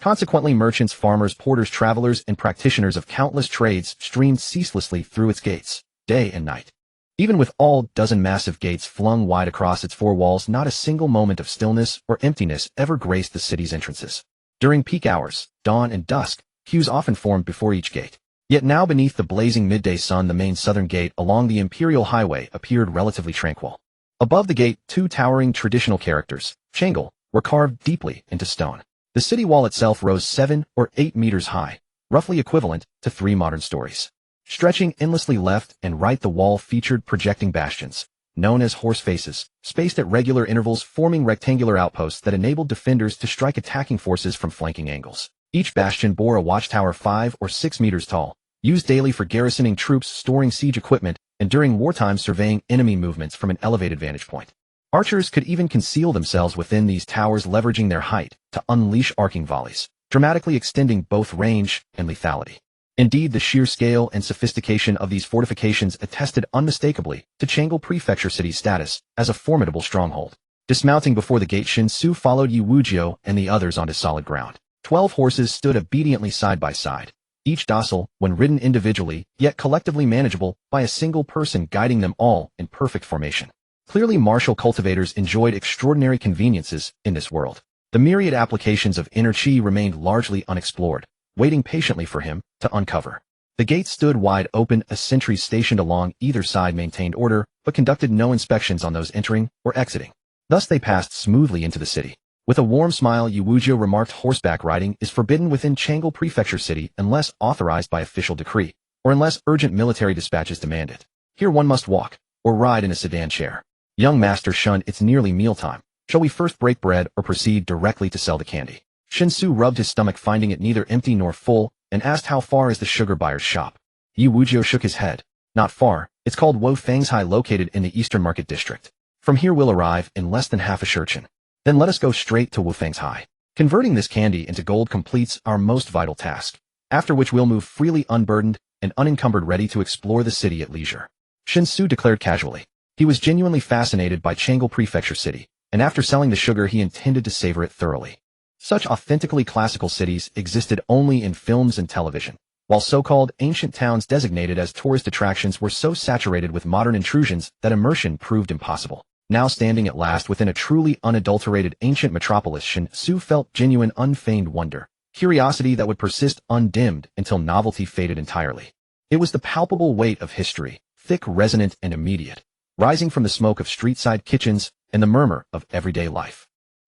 Consequently, merchants, farmers, porters, travelers, and practitioners of countless trades streamed ceaselessly through its gates, day and night. Even with all dozen massive gates flung wide across its four walls, not a single moment of stillness or emptiness ever graced the city's entrances. During peak hours, dawn and dusk, queues often formed before each gate. Yet now, beneath the blazing midday sun, the main southern gate along the Imperial Highway appeared relatively tranquil. Above the gate, two towering traditional characters, Chang'e, were carved deeply into stone. The city wall itself rose 7 or 8 meters high, roughly equivalent to 3 modern stories. Stretching endlessly left and right, the wall featured projecting bastions, known as horse faces, spaced at regular intervals, forming rectangular outposts that enabled defenders to strike attacking forces from flanking angles. Each bastion bore a watchtower 5 or 6 meters tall, used daily for garrisoning troops, storing siege equipment, and during wartime surveying enemy movements from an elevated vantage point. Archers could even conceal themselves within these towers, leveraging their height to unleash arcing volleys, dramatically extending both range and lethality. Indeed, the sheer scale and sophistication of these fortifications attested unmistakably to Chang'e Prefecture City's status as a formidable stronghold. Dismounting before the gate, Shen Xu followed Yi Wuzhou and the others onto solid ground. 12 horses stood obediently side by side, each docile when ridden individually, yet collectively manageable by a single person, guiding them all in perfect formation. Clearly, martial cultivators enjoyed extraordinary conveniences in this world. The myriad applications of inner qi remained largely unexplored, waiting patiently for him to uncover. The gates stood wide open, a sentry stationed along either side maintained order, but conducted no inspections on those entering or exiting. Thus they passed smoothly into the city. With a warm smile, Yi Wuzhou remarked, "Horseback riding is forbidden within Chang'e Prefecture City unless authorized by official decree, or unless urgent military dispatches demand it. Here one must walk, or ride in a sedan chair. Young Master Shun, it's nearly mealtime. Shall we first break bread or proceed directly to sell the candy?" Shen Xu rubbed his stomach, finding it neither empty nor full, and asked, "How far is the sugar buyer's shop?" Yi Wuzhou shook his head. "Not far. It's called Wofangshai, located in the Eastern Market District. From here we'll arrive in less than half a shurchen. Then let us go straight to Wofangshai. Converting this candy into gold completes our most vital task, after which we'll move freely, unburdened and unencumbered, ready to explore the city at leisure." Shen Xu declared casually. He was genuinely fascinated by Chang'e Prefecture City, and after selling the sugar he intended to savor it thoroughly. Such authentically classical cities existed only in films and television, while so-called ancient towns designated as tourist attractions were so saturated with modern intrusions that immersion proved impossible. Now standing at last within a truly unadulterated ancient metropolis, Shen Xu felt genuine, unfeigned wonder, curiosity that would persist undimmed until novelty faded entirely. It was the palpable weight of history, thick, resonant, and immediate, rising from the smoke of street-side kitchens and the murmur of everyday life.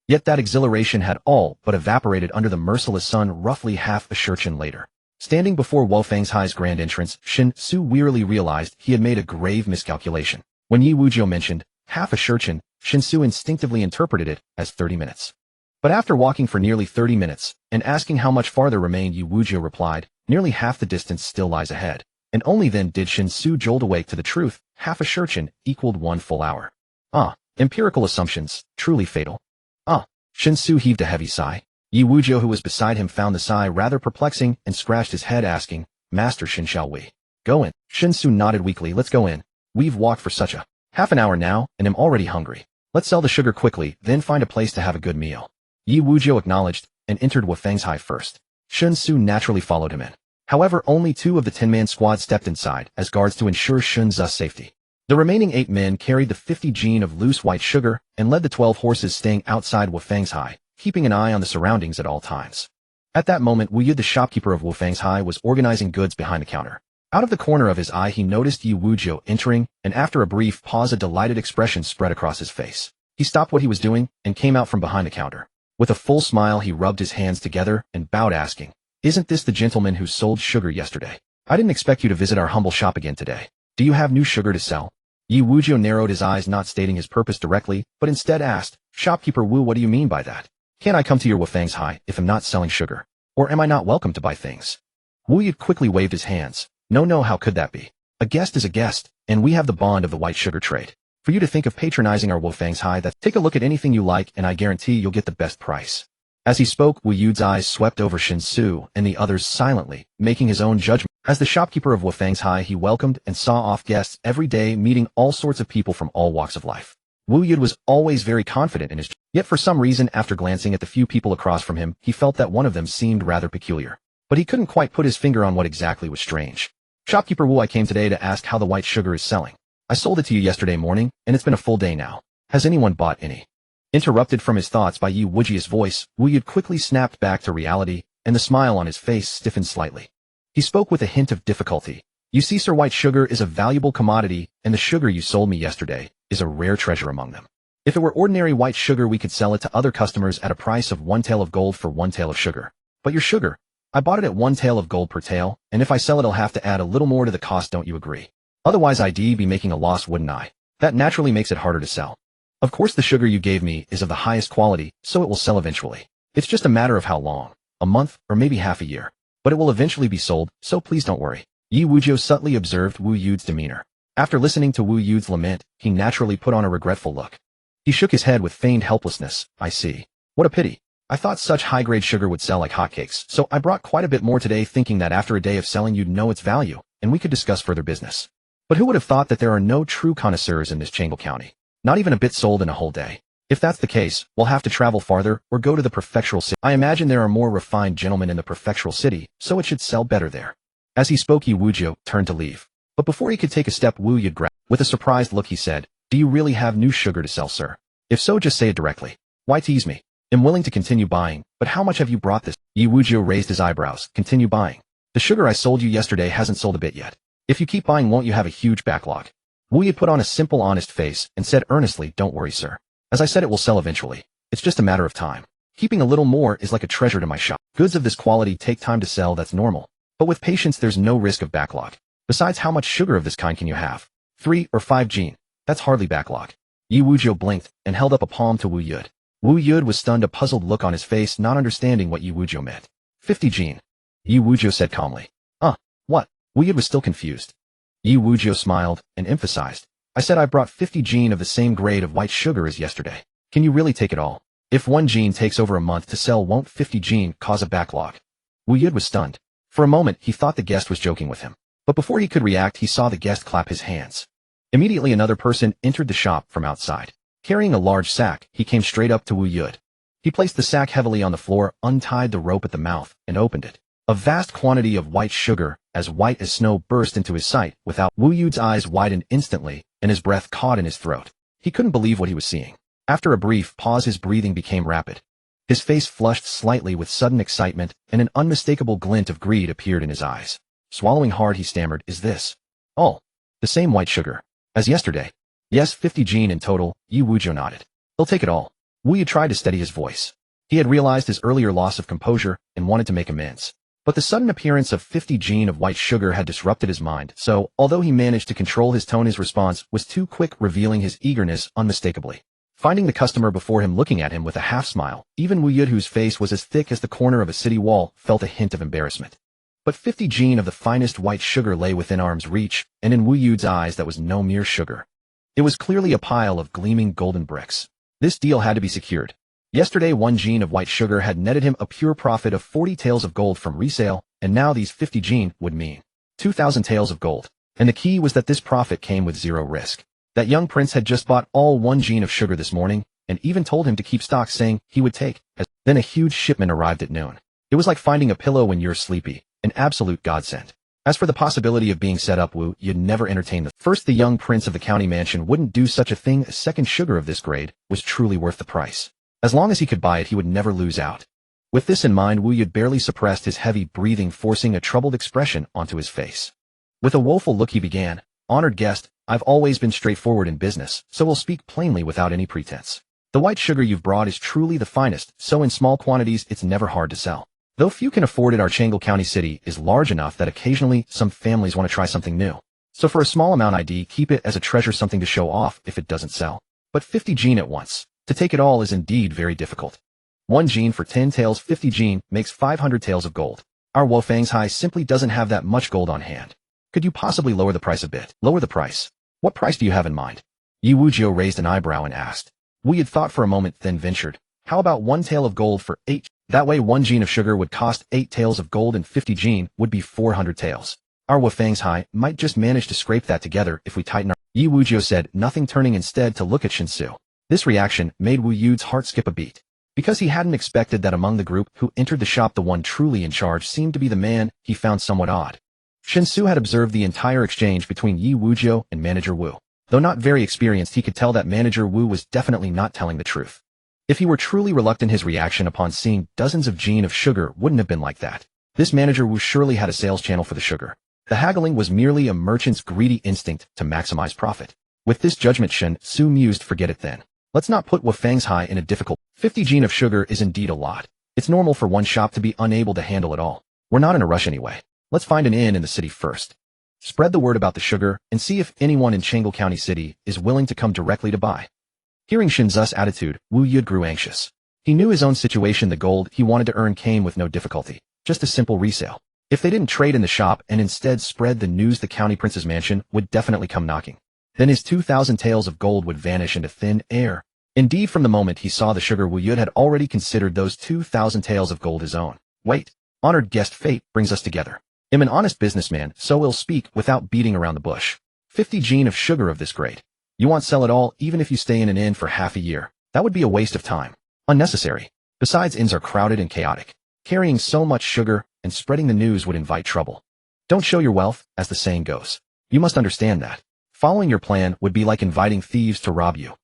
Yet that exhilaration had all but evaporated under the merciless sun roughly half a shurchen later. Standing before Wofangshai's grand entrance, Shen Xu wearily realized he had made a grave miscalculation. When Yi Wuzhou mentioned half a shurchen, Shen Xu instinctively interpreted it as 30 minutes. But after walking for nearly 30 minutes, and asking how much farther remained, Yi Wuzhou replied, "Nearly half the distance still lies ahead." And only then did Shen Xu jolt awake to the truth: half a shurchen equaled 1 full hour. Empirical assumptions, truly fatal. Shen Xu heaved a heavy sigh. Yi Wuzhou, who was beside him, found the sigh rather perplexing and scratched his head, asking, "Master Shen, shall we go in?" Shen Xu nodded weakly. "Let's go in. We've walked for such a half an hour now, and am already hungry. Let's sell the sugar quickly, then find a place to have a good meal." Yi Wuzhou acknowledged and entered Wofangshai first. Shen Xu naturally followed him in. However, only 2 of the 10-man squad stepped inside as guards to ensure Shen Xu's safety. The remaining 8 men carried the 50 jin of loose white sugar and led the 12 horses, staying outside Wofangshai, keeping an eye on the surroundings at all times. At that moment, Wu Yud, the shopkeeper of Wofangshai, was organizing goods behind the counter. Out of the corner of his eye, he noticed Yi Wuzhou entering, and after a brief pause, a delighted expression spread across his face. He stopped what he was doing and came out from behind the counter. With a full smile, he rubbed his hands together and bowed, asking, "Isn't this the gentleman who sold sugar yesterday? I didn't expect you to visit our humble shop again today. Do you have new sugar to sell?" Yi Wujiu narrowed his eyes, not stating his purpose directly, but instead asked, "Shopkeeper Wu, what do you mean by that? Can't I come to your Wufang's High if I'm not selling sugar? Or am I not welcome to buy things?" Wu Yi quickly waved his hands. No, how could that be? A guest is a guest, and we have the bond of the white sugar trade. For you to think of patronizing our Wufang's High, take a look at anything you like and I guarantee you'll get the best price. As he spoke, Wu Yu's eyes swept over Shen Xu and the others silently, making his own judgment. As the shopkeeper of Wufang's High, he welcomed and saw off guests every day, meeting all sorts of people from all walks of life. Wu Yu was always very confident in his job. Yet for some reason, after glancing at the few people across from him, he felt that one of them seemed rather peculiar. But he couldn't quite put his finger on what exactly was strange. "Shopkeeper Wu, I came today to ask how the white sugar is selling. I sold it to you yesterday morning, and it's been a full day now. Has anyone bought any?" Interrupted from his thoughts by Yi Wuji's voice, Wu Yu quickly snapped back to reality, and the smile on his face stiffened slightly. He spoke with a hint of difficulty. "You see, sir, white sugar is a valuable commodity, and the sugar you sold me yesterday is a rare treasure among them. If it were ordinary white sugar, we could sell it to other customers at a price of 1 tael of gold for 1 tael of sugar. But your sugar, I bought it at 1 tael of gold per tael, and if I sell it, I'll have to add a little more to the cost, don't you agree? Otherwise I'd be making a loss, wouldn't I? That naturally makes it harder to sell. Of course the sugar you gave me is of the highest quality, so it will sell eventually. It's just a matter of how long, a month, or maybe half a year. But it will eventually be sold, so please don't worry." Yi Wujiu subtly observed Wu Yu's demeanor. After listening to Wu Yu's lament, he naturally put on a regretful look. He shook his head with feigned helplessness. "I see. What a pity. I thought such high-grade sugar would sell like hotcakes, so I brought quite a bit more today, thinking that after a day of selling you'd know its value, and we could discuss further business. But who would have thought that there are no true connoisseurs in this Changle County? Not even a bit sold in a whole day. If that's the case, we'll have to travel farther or go to the prefectural city. I imagine there are more refined gentlemen in the prefectural city, so it should sell better there." As he spoke, Yi Wujiu turned to leave. But before he could take a step, Wu Yu grabbed. With a surprised look, he said, "Do you really have new sugar to sell, sir? If so, just say it directly. Why tease me? I'm willing to continue buying, but how much have you brought this?" Yi Wujiu raised his eyebrows. "Continue buying? The sugar I sold you yesterday hasn't sold a bit yet. If you keep buying, won't you have a huge backlog?" Wu Yu put on a simple, honest face and said earnestly, "Don't worry, sir. As I said, it will sell eventually. It's just a matter of time. Keeping a little more is like a treasure to my shop. Goods of this quality take time to sell, that's normal. But with patience, there's no risk of backlog. Besides, how much sugar of this kind can you have? 3 or 5 jin? That's hardly backlog." Yi Wujiu blinked and held up a palm to Wu Yu. Wu Yu was stunned, a puzzled look on his face, not understanding what Yi Wujiu meant. 50 jin. Yi Wujiu said calmly. What? Wu Yu was still confused. Yi Wujiu smiled and emphasized, "I said I brought 50 jin of the same grade of white sugar as yesterday. Can you really take it all? If 1 jin takes over a month to sell, won't 50 jin cause a backlog?" Wu Yu was stunned. For a moment, he thought the guest was joking with him. But before he could react, he saw the guest clap his hands. Immediately another person entered the shop from outside. Carrying a large sack, he came straight up to Wu Yu. He placed the sack heavily on the floor, untied the rope at the mouth, and opened it. A vast quantity of white sugar, as white as snow, burst into his sight. Without Wu Yu's eyes widened instantly, and his breath caught in his throat. He couldn't believe what he was seeing. After a brief pause, his breathing became rapid. His face flushed slightly with sudden excitement, and an unmistakable glint of greed appeared in his eyes. Swallowing hard, he stammered, "Is this all the same white sugar as yesterday?" "Yes, 50 jin in total," Yi Wujiu nodded. "He'll take it all." Wu Yu tried to steady his voice. He had realized his earlier loss of composure and wanted to make amends. But the sudden appearance of 50 jin of white sugar had disrupted his mind, so, although he managed to control his tone, his response was too quick, revealing his eagerness unmistakably. Finding the customer before him looking at him with a half-smile, even Wu Yu, whose face was as thick as the corner of a city wall, felt a hint of embarrassment. But 50 jin of the finest white sugar lay within arm's reach, and in Wu Yu's eyes that was no mere sugar. It was clearly a pile of gleaming golden bricks. This deal had to be secured. Yesterday 1 jin of white sugar had netted him a pure profit of 40 taels of gold from resale, and now these 50 jin would mean 2,000 taels of gold. And the key was that this profit came with zero risk. That young prince had just bought all 1 jin of sugar this morning, and even told him to keep stock, saying he would take. Then a huge shipment arrived at noon. It was like finding a pillow when you're sleepy, an absolute godsend. As for the possibility of being set up, Wu Yu never entertained the first. The young prince of the county mansion wouldn't do such a thing. A second sugar of this grade was truly worth the price. As long as he could buy it, he would never lose out. With this in mind, Wu Yu barely suppressed his heavy breathing, forcing a troubled expression onto his face. With a woeful look, he began, "Honored guest, I've always been straightforward in business, so we'll speak plainly without any pretense. The white sugar you've brought is truly the finest, so in small quantities it's never hard to sell. Though few can afford it, our Chang'an County city is large enough that occasionally some families want to try something new. So for a small amount ID, keep it as a treasure, something to show off if it doesn't sell. But 50 gene at once. To take it all is indeed very difficult. 1 gene for 10 taels, 50 gene makes 500 taels of gold. Our Wofang's simply doesn't have that much gold on hand. Could you possibly lower the price a bit? Lower the price? What price do you have in mind? Yi Wuzhou raised an eyebrow and asked. Wu had thought for a moment, then ventured. How about 1 tael of gold for 8? That way 1 gene of sugar would cost 8 taels of gold and 50 gene would be 400 taels. Our Wofang's might just manage to scrape that together if we tighten our... Yi Wuzhou said, nothing, turning instead to look at Shen Xu. This reaction made Wu Yu's heart skip a beat. Because he hadn't expected that among the group who entered the shop the one truly in charge seemed to be the man he found somewhat odd. Shen Xu had observed the entire exchange between Yi Wuzhou and Manager Wu. Though not very experienced, he could tell that Manager Wu was definitely not telling the truth. If he were truly reluctant, his reaction upon seeing dozens of gene of sugar wouldn't have been like that. This Manager Wu surely had a sales channel for the sugar. The haggling was merely a merchant's greedy instinct to maximize profit. With this judgment, Shen Xu mused, forget it then. Let's not put Wofang's in a difficult... 50 gene of sugar is indeed a lot. It's normal for one shop to be unable to handle it all. We're not in a rush anyway. Let's find an inn in the city first. Spread the word about the sugar and see if anyone in Chang'an County City is willing to come directly to buy. Hearing Shen Xu's attitude, Wu Yud grew anxious. He knew his own situation. The gold he wanted to earn came with no difficulty, just a simple resale. If they didn't trade in the shop and instead spread the news, the county prince's mansion would definitely come knocking. Then his 2,000 taels of gold would vanish into thin air. Indeed, from the moment he saw the sugar, Wu Yud had already considered those 2,000 taels of gold his own. Wait, honored guest, fate brings us together. I'm an honest businessman, so we'll speak without beating around the bush. 50 gene of sugar of this grade. You want sell it all, even if you stay in an inn for half a year. That would be a waste of time. Unnecessary. Besides, inns are crowded and chaotic. Carrying so much sugar and spreading the news would invite trouble. Don't show your wealth, as the saying goes. You must understand that. Following your plan would be like inviting thieves to rob you.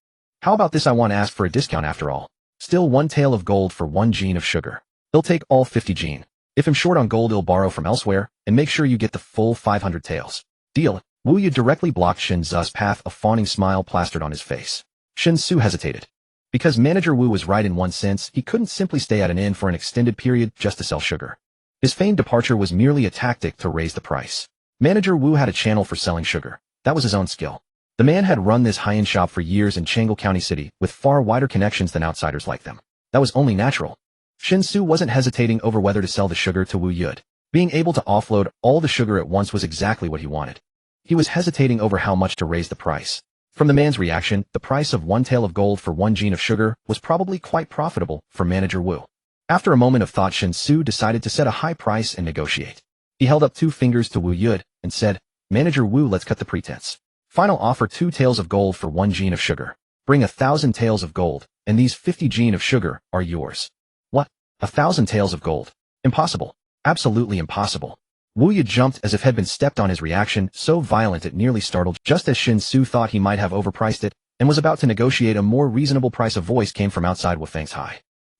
How about this? I want to ask for a discount after all. Still 1 tael of gold for 1 gene of sugar. He'll take all 50 gene. If I'm short on gold, he'll borrow from elsewhere, and make sure you get the full 500 taels. Deal. Wu Yu directly blocked Shen Xu's path, a fawning smile plastered on his face. Shen Xu hesitated. Because Manager Wu was right in one sense, he couldn't simply stay at an inn for an extended period just to sell sugar. His feigned departure was merely a tactic to raise the price. Manager Wu had a channel for selling sugar. That was his own skill. The man had run this high-end shop for years in Chang'an County City, with far wider connections than outsiders like them. That was only natural. Shen Xu wasn't hesitating over whether to sell the sugar to Wu Yud. Being able to offload all the sugar at once was exactly what he wanted. He was hesitating over how much to raise the price. From the man's reaction, the price of 1 tael of gold for 1 gene of sugar was probably quite profitable for Manager Wu. After a moment of thought, Shen Xu decided to set a high price and negotiate. He held up 2 fingers to Wu Yud and said, Manager Wu, let's cut the pretense. Final offer: 2 taels of gold for 1 gene of sugar. Bring 1,000 taels of gold, and these 50 gene of sugar are yours. What? 1,000 taels of gold? Impossible. Absolutely impossible. Wu Yu jumped as if had been stepped on, his reaction so violent it nearly startled. Just as Shen Xu thought he might have overpriced it, and was about to negotiate a more reasonable price, a voice came from outside Wofang's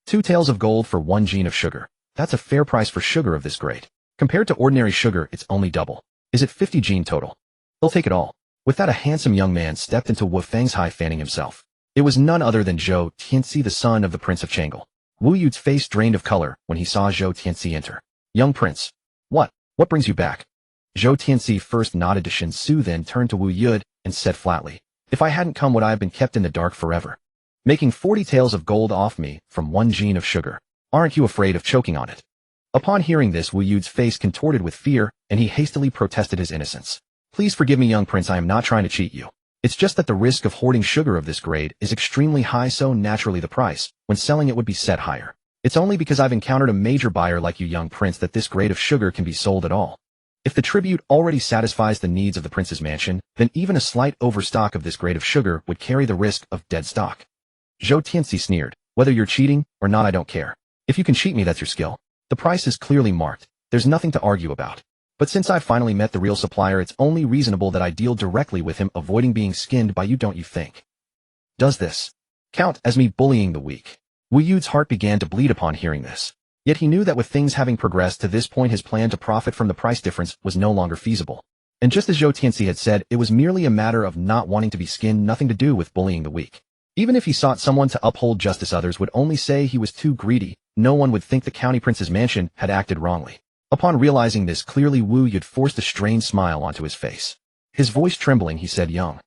2 taels of gold for 1 gene of sugar. That's a fair price for sugar of this grade. Compared to ordinary sugar, it's only double. Is it 50 gene total? He'll take it all. With that, a handsome young man stepped into Wofang's fanning himself. It was none other than Zhou Tianxi, the son of the Prince of Chang'an. Wu Yu's face drained of color when he saw Zhou Tianxi enter. Young prince. What brings you back? Zhou Tianxi first nodded to Shen Xu, then turned to Wu Yud and said flatly, if I hadn't come, would I have been kept in the dark forever? Making 40 taels of gold off me from 1 gene of sugar. Aren't you afraid of choking on it? Upon hearing this, Wu Yu's face contorted with fear, and he hastily protested his innocence. Please forgive me, young prince, I am not trying to cheat you. It's just that the risk of hoarding sugar of this grade is extremely high, so naturally the price, when selling it, would be set higher. It's only because I've encountered a major buyer like you, young prince, that this grade of sugar can be sold at all. If the tribute already satisfies the needs of the prince's mansion, then even a slight overstock of this grade of sugar would carry the risk of dead stock. Zhou Tianxi sneered. Whether you're cheating or not, I don't care. If you can cheat me, that's your skill. The price is clearly marked. There's nothing to argue about. But since I've finally met the real supplier, it's only reasonable that I deal directly with him, avoiding being skinned by you, don't you think? Does this count as me bullying the weak? Wu Yu's heart began to bleed upon hearing this. Yet he knew that with things having progressed to this point, his plan to profit from the price difference was no longer feasible. And just as Zhou Tianxi had said, it was merely a matter of not wanting to be skinned, nothing to do with bullying the weak. Even if he sought someone to uphold justice, others would only say he was too greedy. No one would think the county prince's mansion had acted wrongly. Upon realizing this clearly, Wu Yud forced a strained smile onto his face. His voice trembling, he said, Young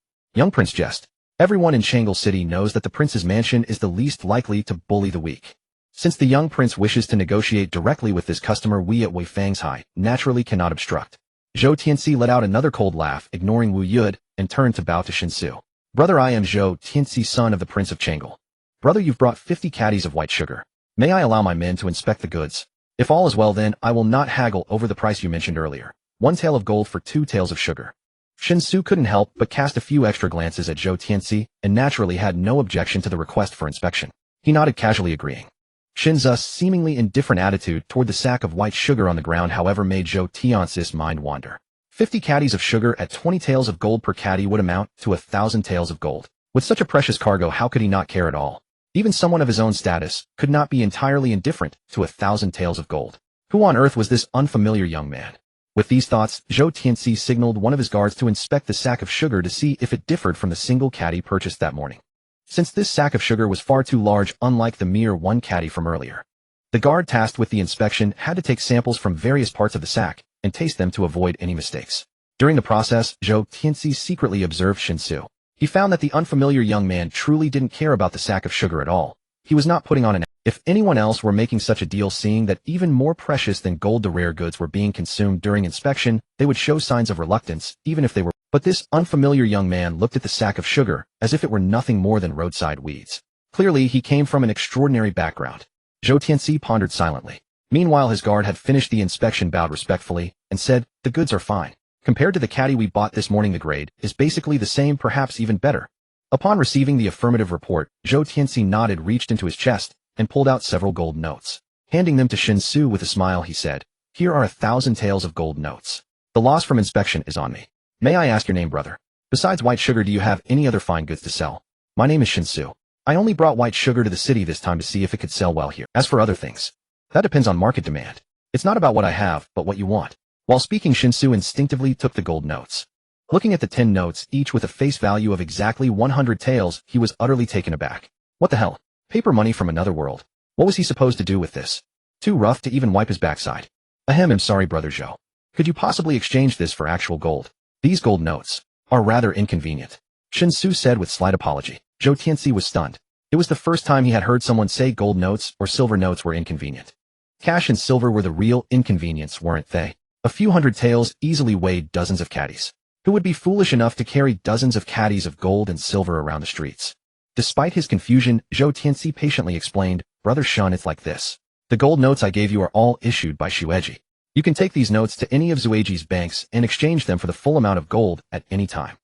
Prince, jest. Everyone in Changle City knows that the prince's mansion is the least likely to bully the weak. Since the young prince wishes to negotiate directly with this customer, we at Wei Fang's High naturally cannot obstruct. Zhou Tianxi let out another cold laugh, ignoring Wu Yud, and turned to bow to Shen Xu. Brother, I am Zhou Tianxi, son of the Prince of Changle. Brother, you've brought 50 caddies of white sugar. May I allow my men to inspect the goods? If all is well, then I will not haggle over the price you mentioned earlier. 1 tael of gold for 2 taels of sugar. Shen Xu couldn't help but cast a few extra glances at Zhou Tianxi, and naturally had no objection to the request for inspection. He nodded, casually agreeing. Shen Xu's seemingly indifferent attitude toward the sack of white sugar on the ground, however, made Zhou Tianxi's mind wander. 50 caddies of sugar at 20 taels of gold per caddy would amount to 1,000 taels of gold. With such a precious cargo, how could he not care at all? Even someone of his own status could not be entirely indifferent to 1,000 taels of gold. Who on earth was this unfamiliar young man? With these thoughts, Zhou Tianxi signaled one of his guards to inspect the sack of sugar to see if it differed from the single caddy purchased that morning. Since this sack of sugar was far too large, unlike the mere 1 caddy from earlier, the guard tasked with the inspection had to take samples from various parts of the sack and taste them to avoid any mistakes. During the process, Zhou Tianxi secretly observed Shen Xu. He found that the unfamiliar young man truly didn't care about the sack of sugar at all. He was not putting on an act. If anyone else were making such a deal, seeing that even more precious than gold, the rare goods were being consumed during inspection, they would show signs of reluctance, even if they were. But this unfamiliar young man looked at the sack of sugar as if it were nothing more than roadside weeds. Clearly, he came from an extraordinary background. Zhou Tianxi pondered silently. Meanwhile, his guard had finished the inspection, bowed respectfully, and said, "The goods are fine. Compared to the caddy we bought this morning, the grade is basically the same, perhaps even better." Upon receiving the affirmative report, Zhou Tianxi nodded, reached into his chest, and pulled out several gold notes. Handing them to Shen Xu with a smile, he said, "Here are 1,000 taels of gold notes. The loss from inspection is on me. May I ask your name, brother? Besides white sugar, do you have any other fine goods to sell?" "My name is Shen Xu. I only brought white sugar to the city this time to see if it could sell well here. As for other things, that depends on market demand. It's not about what I have, but what you want." While speaking, Shen Xu instinctively took the gold notes. Looking at the 10 notes, each with a face value of exactly 100 taels, he was utterly taken aback. What the hell? Paper money from another world. What was he supposed to do with this? Too rough to even wipe his backside. Ahem, I'm sorry, brother Zhou. Could you possibly exchange this for actual gold? These gold notes are rather inconvenient, Shen Xu said with slight apology. Zhou Tianxi was stunned. It was the first time he had heard someone say gold notes or silver notes were inconvenient. Cash and silver were the real inconvenience, weren't they? A few hundred taels easily weighed dozens of caddies. Who would be foolish enough to carry dozens of caddies of gold and silver around the streets? Despite his confusion, Zhou Tianxi patiently explained, "Brother Shen, it's like this. The gold notes I gave you are all issued by Xueji. You can take these notes to any of Xueji's banks and exchange them for the full amount of gold at any time.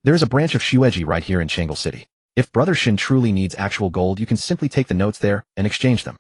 There is a branch of Xueji right here in Changle City. If Brother Shen truly needs actual gold, you can simply take the notes there and exchange them.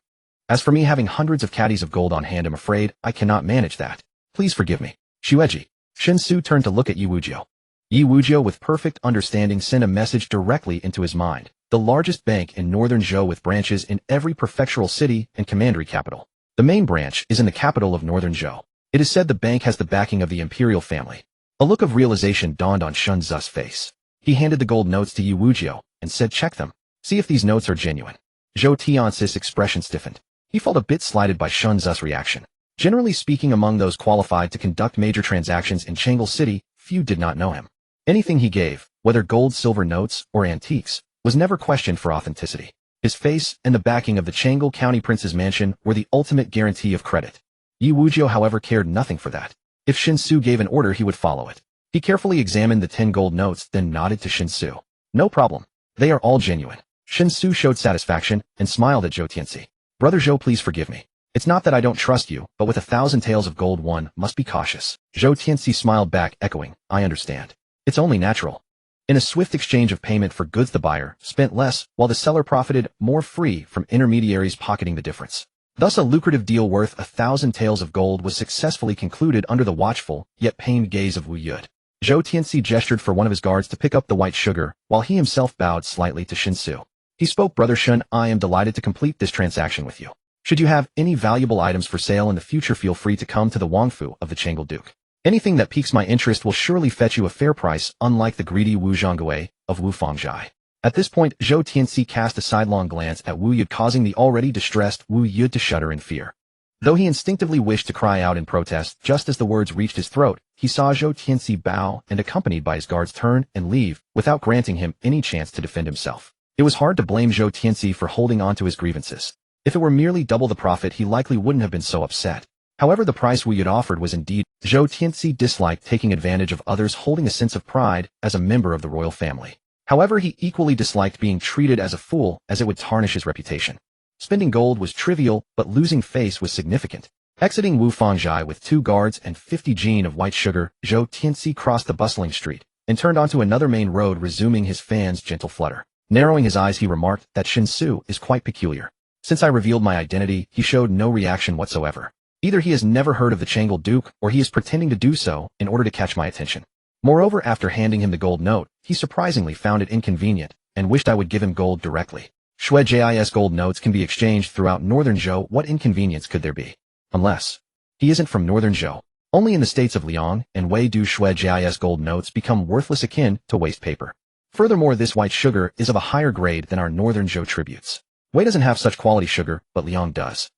As for me having hundreds of caddies of gold on hand, I'm afraid I cannot manage that. Please forgive me." Xueji. Shen Xu turned to look at Yi Wujiu. Yi Wujiu, with perfect understanding, sent a message directly into his mind. The largest bank in northern Zhou, with branches in every prefectural city and commandery capital. The main branch is in the capital of northern Zhou. It is said the bank has the backing of the imperial family. A look of realization dawned on Shen Xu's face. He handed the gold notes to Yi Wujiu and said, "Check them. See if these notes are genuine." Zhou Tianxi's expression stiffened. He felt a bit slighted by Shen Xu's reaction. Generally speaking, among those qualified to conduct major transactions in Changle City, few did not know him. Anything he gave, whether gold, silver notes, or antiques, was never questioned for authenticity. His face and the backing of the Changle County Prince's mansion were the ultimate guarantee of credit. Yi Wujiu, however, cared nothing for that. If Shen Xu gave an order, he would follow it. He carefully examined the 10 gold notes, then nodded to Shen Xu. "No problem. They are all genuine." Shen Xu showed satisfaction and smiled at Zhou Tianxi. "Brother Zhou, please forgive me. It's not that I don't trust you, but with 1,000 taels of gold, one must be cautious." Zhou Tianxi smiled back, echoing, "I understand. It's only natural." In a swift exchange of payment for goods, the buyer spent less, while the seller profited more, free from intermediaries pocketing the difference. Thus a lucrative deal worth 1,000 taels of gold was successfully concluded under the watchful, yet pained gaze of Wu Yud. Zhou Tianxi gestured for one of his guards to pick up the white sugar, while he himself bowed slightly to Shen Xu. He spoke, "Brother Shen, I am delighted to complete this transaction with you. Should you have any valuable items for sale in the future, feel free to come to the Wangfu of the Changle Duke. Anything that piques my interest will surely fetch you a fair price, unlike the greedy Wu Zhonggui of Wu Fangzhai." At this point, Zhou Tianxi cast a sidelong glance at Wu Yu, causing the already distressed Wu Yu to shudder in fear. Though he instinctively wished to cry out in protest, just as the words reached his throat, he saw Zhou Tianxi bow and, accompanied by his guards, turn and leave, without granting him any chance to defend himself. It was hard to blame Zhou Tianxi for holding on to his grievances. If it were merely double the profit, he likely wouldn't have been so upset. However, the price Wu Yu offered was indeed. Zhou Tianxi disliked taking advantage of others, holding a sense of pride as a member of the royal family. However, he equally disliked being treated as a fool, as it would tarnish his reputation. Spending gold was trivial, but losing face was significant. Exiting Wu Fangzhai with 2 guards and 50 jin of white sugar, Zhou Tianxi crossed the bustling street and turned onto another main road, resuming his fan's gentle flutter. Narrowing his eyes, he remarked that Shen Xu is quite peculiar. Since I revealed my identity, he showed no reaction whatsoever. Either he has never heard of the Changle Duke, or he is pretending to do so in order to catch my attention. Moreover, after handing him the gold note, he surprisingly found it inconvenient and wished I would give him gold directly. Shui-Jis gold notes can be exchanged throughout northern Zhou. What inconvenience could there be? Unless he isn't from northern Zhou. Only in the states of Liang and Wei do Shui-Jis gold notes become worthless, akin to waste paper. Furthermore, this white sugar is of a higher grade than our northern Zhou tributes. Wei doesn't have such quality sugar, but Liang does.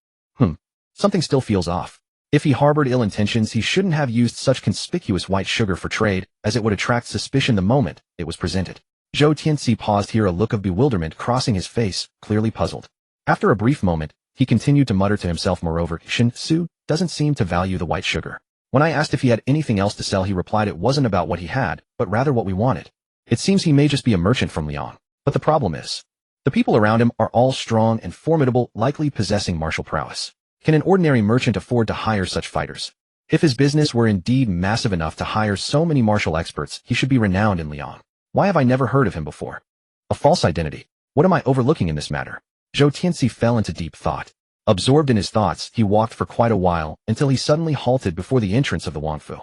Something still feels off. If he harbored ill intentions, he shouldn't have used such conspicuous white sugar for trade, as it would attract suspicion the moment it was presented. Zhou Tianxi paused here, a look of bewilderment crossing his face, clearly puzzled. After a brief moment, he continued to mutter to himself, moreover, Shen Xu doesn't seem to value the white sugar. When I asked if he had anything else to sell, he replied it wasn't about what he had, but rather what we wanted. It seems he may just be a merchant from Liang. But the problem is, the people around him are all strong and formidable, likely possessing martial prowess. Can an ordinary merchant afford to hire such fighters? If his business were indeed massive enough to hire so many martial experts, he should be renowned in Liang. Why have I never heard of him before? A false identity. What am I overlooking in this matter? Zhou Tianxi fell into deep thought. Absorbed in his thoughts, he walked for quite a while, until he suddenly halted before the entrance of the Wangfu.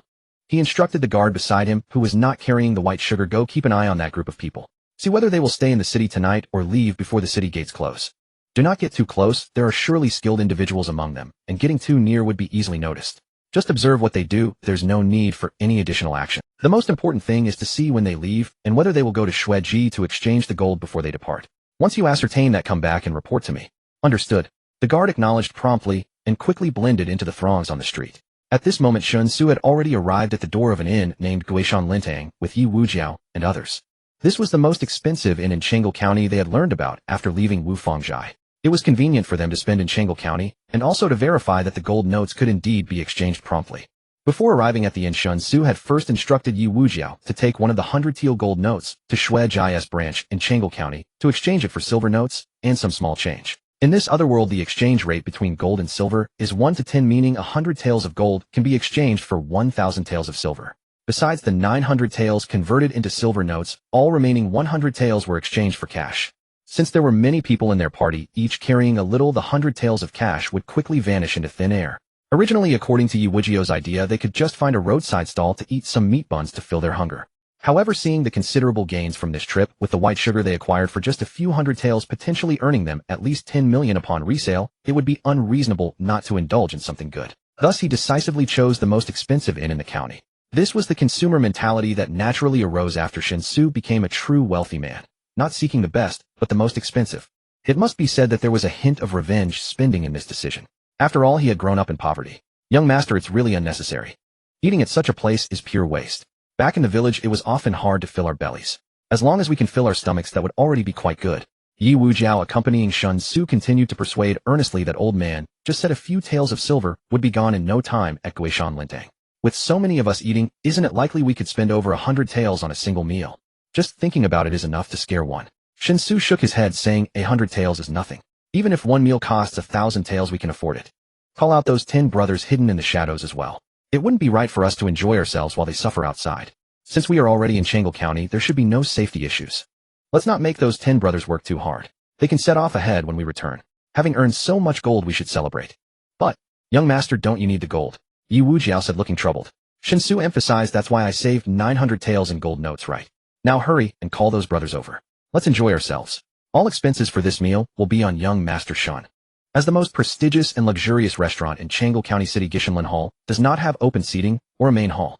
He instructed the guard beside him, who was not carrying the white sugar, go keep an eye on that group of people. See whether they will stay in the city tonight or leave before the city gates close. Do not get too close, there are surely skilled individuals among them, and getting too near would be easily noticed. Just observe what they do, there's no need for any additional action. The most important thing is to see when they leave, and whether they will go to Shueji to exchange the gold before they depart. Once you ascertain that, come back and report to me. Understood. The guard acknowledged promptly, and quickly blended into the throngs on the street. At this moment, Shen Xu had already arrived at the door of an inn named Guishan Lintang, with Yi Wujiao and others. This was the most expensive inn in Changle County they had learned about after leaving Wu Fangzhai. It was convenient for them to spend in Changle County, and also to verify that the gold notes could indeed be exchanged promptly. Before arriving at the inn, Shen Xu had first instructed Yi Wujiao to take one of the 100 teal gold notes to Shui-Jis branch in Changle County to exchange it for silver notes and some small change. In this other world, the exchange rate between gold and silver is 1 to 10, meaning 100 taels of gold can be exchanged for 1,000 taels of silver. Besides the 900 taels converted into silver notes, all remaining 100 taels were exchanged for cash. Since there were many people in their party, each carrying a little, the 100 taels of cash would quickly vanish into thin air. Originally, according to Yi Wujiao's idea, they could just find a roadside stall to eat some meat buns to fill their hunger. However, seeing the considerable gains from this trip, with the white sugar they acquired for just a few hundred taels potentially earning them at least 10 million upon resale, it would be unreasonable not to indulge in something good. Thus, he decisively chose the most expensive inn in the county. This was the consumer mentality that naturally arose after Shen Xu became a true wealthy man, not seeking the best, but the most expensive. It must be said that there was a hint of revenge spending in this decision. After all, he had grown up in poverty. Young master, it's really unnecessary. Eating at such a place is pure waste. Back in the village, it was often hard to fill our bellies. As long as we can fill our stomachs, that would already be quite good. Yi Wujiao, accompanying Shen Xu, continued to persuade earnestly that old man just said a few taels of silver would be gone in no time at Guishan Lintang. With so many of us eating, isn't it likely we could spend over 100 taels on a single meal? Just thinking about it is enough to scare one. Shen Xu shook his head, saying 100 taels is nothing. Even if one meal costs 1,000 taels, we can afford it. Call out those 10 brothers hidden in the shadows as well. It wouldn't be right for us to enjoy ourselves while they suffer outside. Since we are already in Changle County, there should be no safety issues. Let's not make those 10 brothers work too hard. They can set off ahead when we return. Having earned so much gold, we should celebrate. But, young master, don't you need the gold? Yi Wujiao said, looking troubled. Shen Xu emphasized, that's why I saved 900 taels in gold notes, right? Now hurry and call those brothers over. Let's enjoy ourselves. All expenses for this meal will be on young Master Shen. As the most prestigious and luxurious restaurant in Changle County City, Gishanlin Hall does not have open seating or a main hall.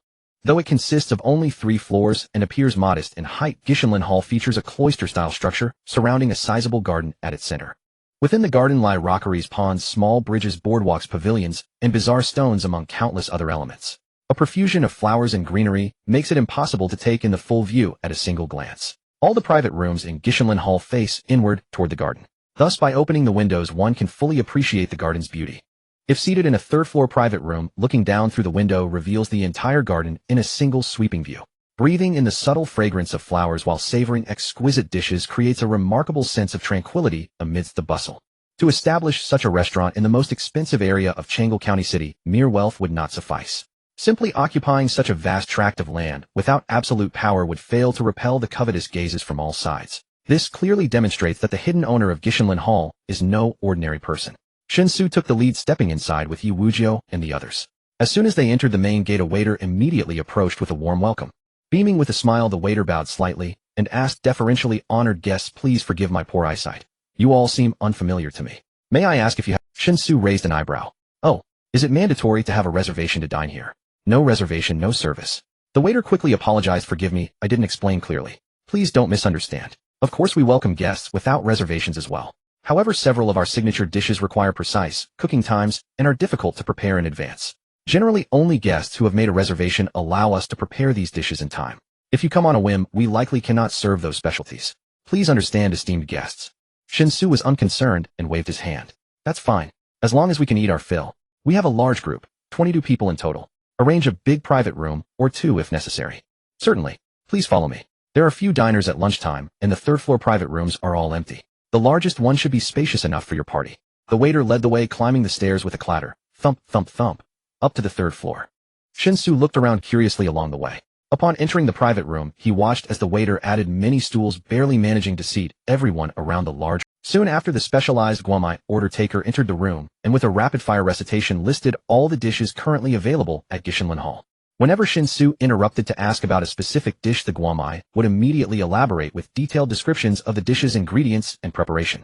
Though it consists of only 3 floors and appears modest in height, Gishenlin Hall features a cloister-style structure surrounding a sizable garden at its center. Within the garden lie rockeries, ponds, small bridges, boardwalks, pavilions, and bizarre stones among countless other elements. A profusion of flowers and greenery makes it impossible to take in the full view at a single glance. All the private rooms in Gishenlin Hall face inward toward the garden. Thus, by opening the windows, one can fully appreciate the garden's beauty. If seated in a third-floor private room, looking down through the window reveals the entire garden in a single sweeping view. Breathing in the subtle fragrance of flowers while savoring exquisite dishes creates a remarkable sense of tranquility amidst the bustle. To establish such a restaurant in the most expensive area of Changle County City, mere wealth would not suffice. Simply occupying such a vast tract of land without absolute power would fail to repel the covetous gazes from all sides. This clearly demonstrates that the hidden owner of Gishenlin Hall is no ordinary person. Shen Xu took the lead, stepping inside with Yi Wuzhou and the others. As soon as they entered the main gate, a waiter immediately approached with a warm welcome. Beaming with a smile, the waiter bowed slightly and asked deferentially, "Honored guests, please forgive my poor eyesight. You all seem unfamiliar to me. May I ask if you have—" Shen Xu raised an eyebrow. "Oh, is it mandatory to have a reservation to dine here?" "No reservation, no service." The waiter quickly apologized. "Forgive me, I didn't explain clearly. Please don't misunderstand. Of course we welcome guests without reservations as well. However, several of our signature dishes require precise cooking times and are difficult to prepare in advance. Generally, only guests who have made a reservation allow us to prepare these dishes in time. If you come on a whim, we likely cannot serve those specialties. Please understand, esteemed guests." Shen Xu was unconcerned and waved his hand. "That's fine. As long as we can eat our fill. We have a large group, 22 people in total. Arrange a big private room, or 2 if necessary." "Certainly. Please follow me." There are few diners at lunchtime, and the third-floor private rooms are all empty. The largest one should be spacious enough for your party. The waiter led the way, climbing the stairs with a clatter, thump, thump, thump, up to the 3rd floor. Shen Xu looked around curiously along the way. Upon entering the private room, he watched as the waiter added many stools, barely managing to seat everyone around the large. Soon after, the specialized guamai order taker entered the room, and with a rapid-fire recitation listed all the dishes currently available at Gishenlin Hall. Whenever Shen Xu interrupted to ask about a specific dish, the guamai would immediately elaborate with detailed descriptions of the dish's ingredients and preparation.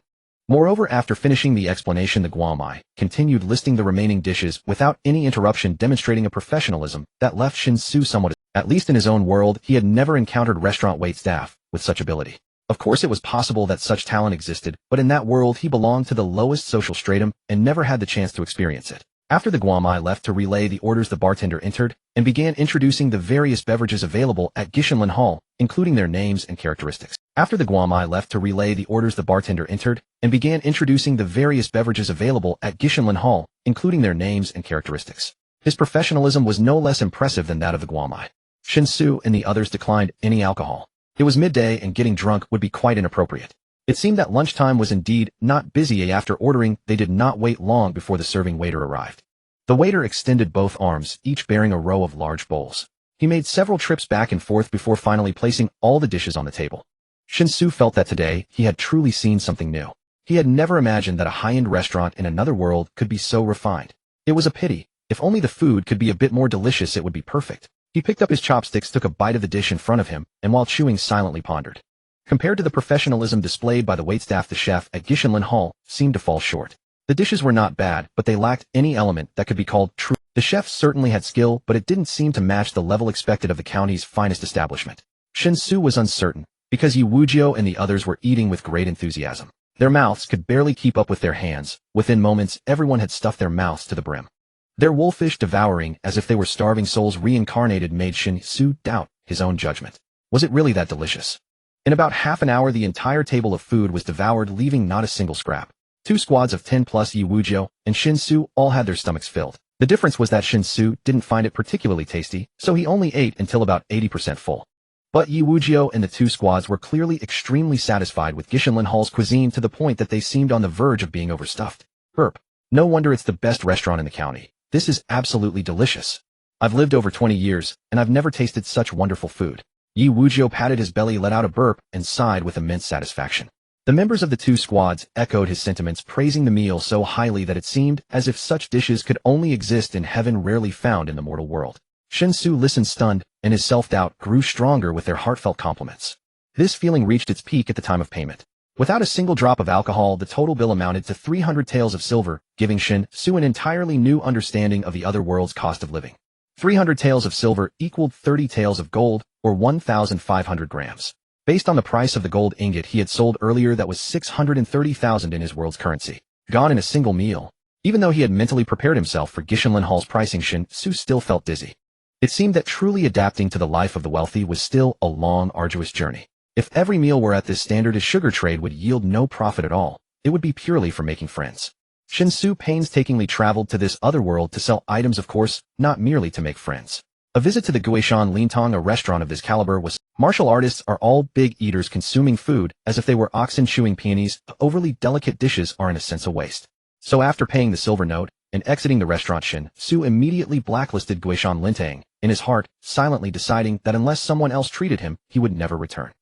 Moreover, after finishing the explanation, the guamai continued listing the remaining dishes without any interruption, demonstrating a professionalism that left Shen Xu somewhat. At least in his own world, he had never encountered restaurant waitstaff with such ability. Of course, it was possible that such talent existed, but in that world he belonged to the lowest social stratum and never had the chance to experience it. After the guamai left to relay the orders, the bartender entered and began introducing the various beverages available at Gishenlin Hall, including their names and characteristics. After the guamai left to relay the orders, the bartender entered and began introducing the various beverages available at Gishenlin Hall, including their names and characteristics. His professionalism was no less impressive than that of the guamai. Shen Xu and the others declined any alcohol. It was midday and getting drunk would be quite inappropriate. It seemed that lunchtime was indeed not busy. After ordering, they did not wait long before the serving waiter arrived. The waiter extended both arms, each bearing a row of large bowls. He made several trips back and forth before finally placing all the dishes on the table. Shen Xu felt that today he had truly seen something new. He had never imagined that a high-end restaurant in another world could be so refined. It was a pity. If only the food could be a bit more delicious, it would be perfect. He picked up his chopsticks, took a bite of the dish in front of him, and while chewing, silently pondered. Compared to the professionalism displayed by the waitstaff, the chef at Gishenlin Hall seemed to fall short. The dishes were not bad, but they lacked any element that could be called true. The chef certainly had skill, but it didn't seem to match the level expected of the county's finest establishment. Shen Xu was uncertain, because Yi Wuzhou and the others were eating with great enthusiasm. Their mouths could barely keep up with their hands. Within moments, everyone had stuffed their mouths to the brim. Their wolfish devouring, as if they were starving souls reincarnated, made Shen Xu doubt his own judgment. Was it really that delicious? In about half an hour, the entire table of food was devoured, leaving not a single scrap. 2 squads of 10 plus Yi Wuzhou and Shen Xu all had their stomachs filled. The difference was that Shen Xu didn't find it particularly tasty, so he only ate until about 80% full. But Yi Wuzhou and the 2 squads were clearly extremely satisfied with Gishenlin Hall's cuisine, to the point that they seemed on the verge of being overstuffed. Burp. No wonder it's the best restaurant in the county. This is absolutely delicious. I've lived over 20 years, and I've never tasted such wonderful food. Yi Wuzhou patted his belly, let out a burp, and sighed with immense satisfaction. The members of the 2 squads echoed his sentiments, praising the meal so highly that it seemed as if such dishes could only exist in heaven, rarely found in the mortal world. Shen Xu listened stunned, and his self-doubt grew stronger with their heartfelt compliments. This feeling reached its peak at the time of payment. Without a single drop of alcohol, the total bill amounted to 300 taels of silver, giving Shen Xu an entirely new understanding of the other world's cost of living. 300 taels of silver equaled 30 taels of gold, or 1,500 grams. Based on the price of the gold ingot he had sold earlier that was 630,000 in his world's currency. Gone in a single meal. Even though he had mentally prepared himself for Gishenlin Hall's pricing, Shen Xu still felt dizzy. It seemed that truly adapting to the life of the wealthy was still a long, arduous journey. If every meal were at this standard, his sugar trade would yield no profit at all. It would be purely for making friends. Shen Xu painstakingly traveled to this other world to sell items, of course, not merely to make friends. A visit to the Guishan Lintong, a restaurant of this caliber, was. Martial artists are all big eaters, consuming food as if they were oxen chewing peonies. Overly delicate dishes are in a sense a waste. So after paying the silver note and exiting the restaurant, Shen Xu immediately blacklisted Guishan Lintang, in his heart, silently deciding that unless someone else treated him, he would never return.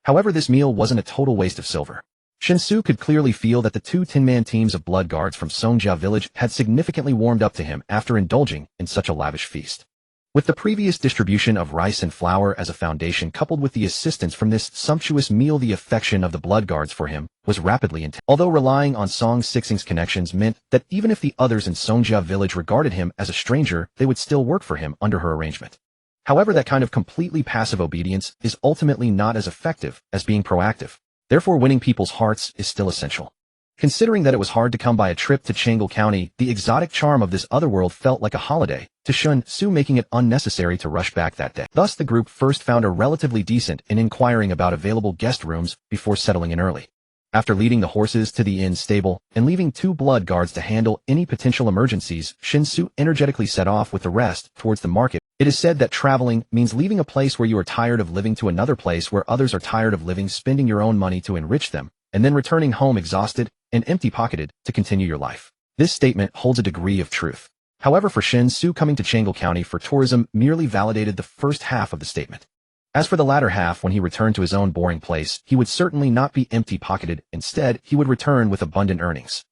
However, this meal wasn't a total waste of silver. Shen Xu could clearly feel that the two tin-man teams of blood guards from Songjia village had significantly warmed up to him after indulging in such a lavish feast. With the previous distribution of rice and flour as a foundation coupled with the assistance from this sumptuous meal, the affection of the blood guards for him was rapidly intense. Although relying on Song Sixing's connections meant that even if the others in Songjia village regarded him as a stranger, they would still work for him under her arrangement. However, that kind of completely passive obedience is ultimately not as effective as being proactive. Therefore, winning people's hearts is still essential. Considering that it was hard to come by a trip to Changle County, the exotic charm of this other world felt like a holiday to Shen Xu, making it unnecessary to rush back that day. Thus, the group first found a relatively decent in inquiring about available guest rooms before settling in early. After leading the horses to the inn stable and leaving two blood guards to handle any potential emergencies, Shen Xu energetically set off with the rest towards the market. It is said that traveling means leaving a place where you are tired of living to another place where others are tired of living, spending your own money to enrich them, and then returning home exhausted and empty-pocketed to continue your life. This statement holds a degree of truth. However, for Shen Xu, coming to Changle County for tourism merely validated the first half of the statement. As for the latter half, when he returned to his own boring place, he would certainly not be empty-pocketed. Instead, he would return with abundant earnings.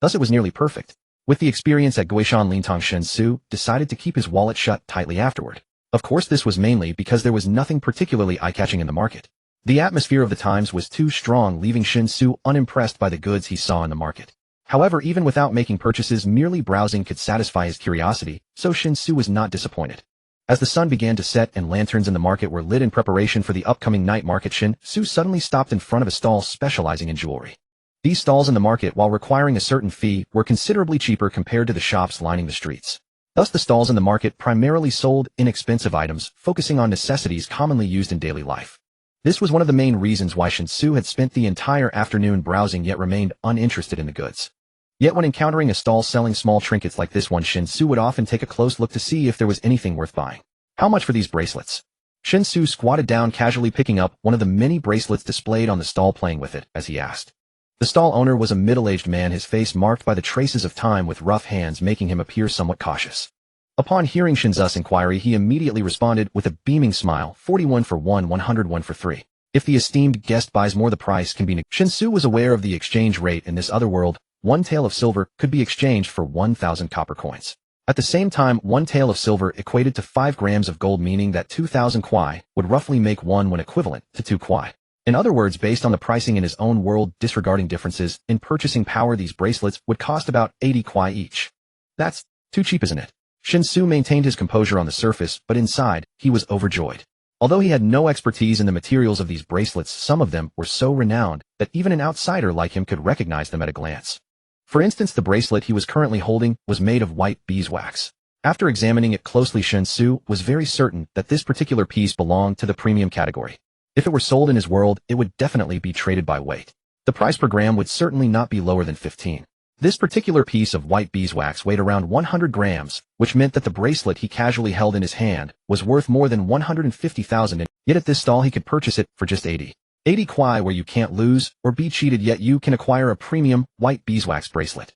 Thus, it was nearly perfect. With the experience at Guishan Lintong, Shen Xu decided to keep his wallet shut tightly afterward. Of course, this was mainly because there was nothing particularly eye-catching in the market. The atmosphere of the times was too strong, leaving Shen Xu unimpressed by the goods he saw in the market. However, even without making purchases, merely browsing could satisfy his curiosity, so Shen Xu was not disappointed. As the sun began to set and lanterns in the market were lit in preparation for the upcoming night market, Shen Xu suddenly stopped in front of a stall specializing in jewelry. These stalls in the market, while requiring a certain fee, were considerably cheaper compared to the shops lining the streets. Thus, the stalls in the market primarily sold inexpensive items, focusing on necessities commonly used in daily life. This was one of the main reasons why Shen Xu had spent the entire afternoon browsing yet remained uninterested in the goods. Yet when encountering a stall selling small trinkets like this one, Shen Xu would often take a close look to see if there was anything worth buying. How much for these bracelets? Shen Xu squatted down, casually picking up one of the many bracelets displayed on the stall, playing with it as he asked. The stall owner was a middle-aged man, his face marked by the traces of time with rough hands, making him appear somewhat cautious. Upon hearing Shen Xu's inquiry, he immediately responded with a beaming smile, 41 for 1, 101 for 3. If the esteemed guest buys more, the price can be Shen Xu was aware of the exchange rate in this other world. 1 tael of silver could be exchanged for 1,000 copper coins. At the same time, 1 tael of silver equated to 5 grams of gold, meaning that 2,000 kwai would roughly make 1 equivalent to 2 kwai. In other words, based on the pricing in his own world, disregarding differences in purchasing power, these bracelets would cost about 80 kwai each. That's too cheap, isn't it? Shen Xu maintained his composure on the surface, but inside, he was overjoyed. Although he had no expertise in the materials of these bracelets, some of them were so renowned that even an outsider like him could recognize them at a glance. For instance, the bracelet he was currently holding was made of white beeswax. After examining it closely, Shen Xu was very certain that this particular piece belonged to the premium category. If it were sold in his world, it would definitely be traded by weight. The price per gram would certainly not be lower than 15. This particular piece of white beeswax weighed around 100 grams, which meant that the bracelet he casually held in his hand was worth more than 150,000, yet at this stall he could purchase it for just 80. 80 kwai, where you can't lose or be cheated, yet you can acquire a premium white beeswax bracelet.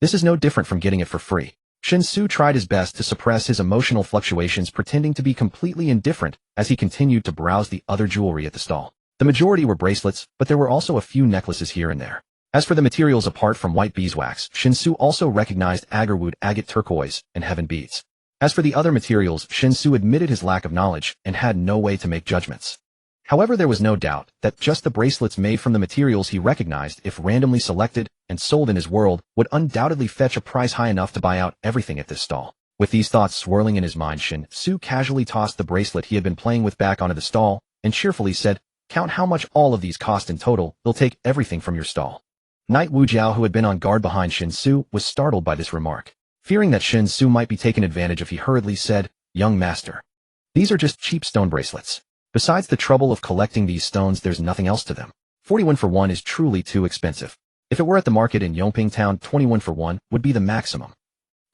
This is no different from getting it for free. Shen Xu tried his best to suppress his emotional fluctuations, pretending to be completely indifferent as he continued to browse the other jewelry at the stall. The majority were bracelets, but there were also a few necklaces here and there. As for the materials apart from white beeswax, Shen Xu also recognized agarwood, agate turquoise, and heaven beads. As for the other materials, Shen Xu admitted his lack of knowledge and had no way to make judgments. However, there was no doubt that just the bracelets made from the materials he recognized, if randomly selected and sold in his world, would undoubtedly fetch a price high enough to buy out everything at this stall. With these thoughts swirling in his mind, Shen Xu casually tossed the bracelet he had been playing with back onto the stall, and cheerfully said, "Count how much all of these cost in total, they'll take everything from your stall." Knight Wu Jiao, who had been on guard behind Shen Xu, was startled by this remark. Fearing that Shen Xu might be taken advantage of, he hurriedly said, "Young master, these are just cheap stone bracelets. Besides the trouble of collecting these stones, there's nothing else to them. 41 for 1 is truly too expensive. If it were at the market in Yongping Town, 21 for 1 would be the maximum."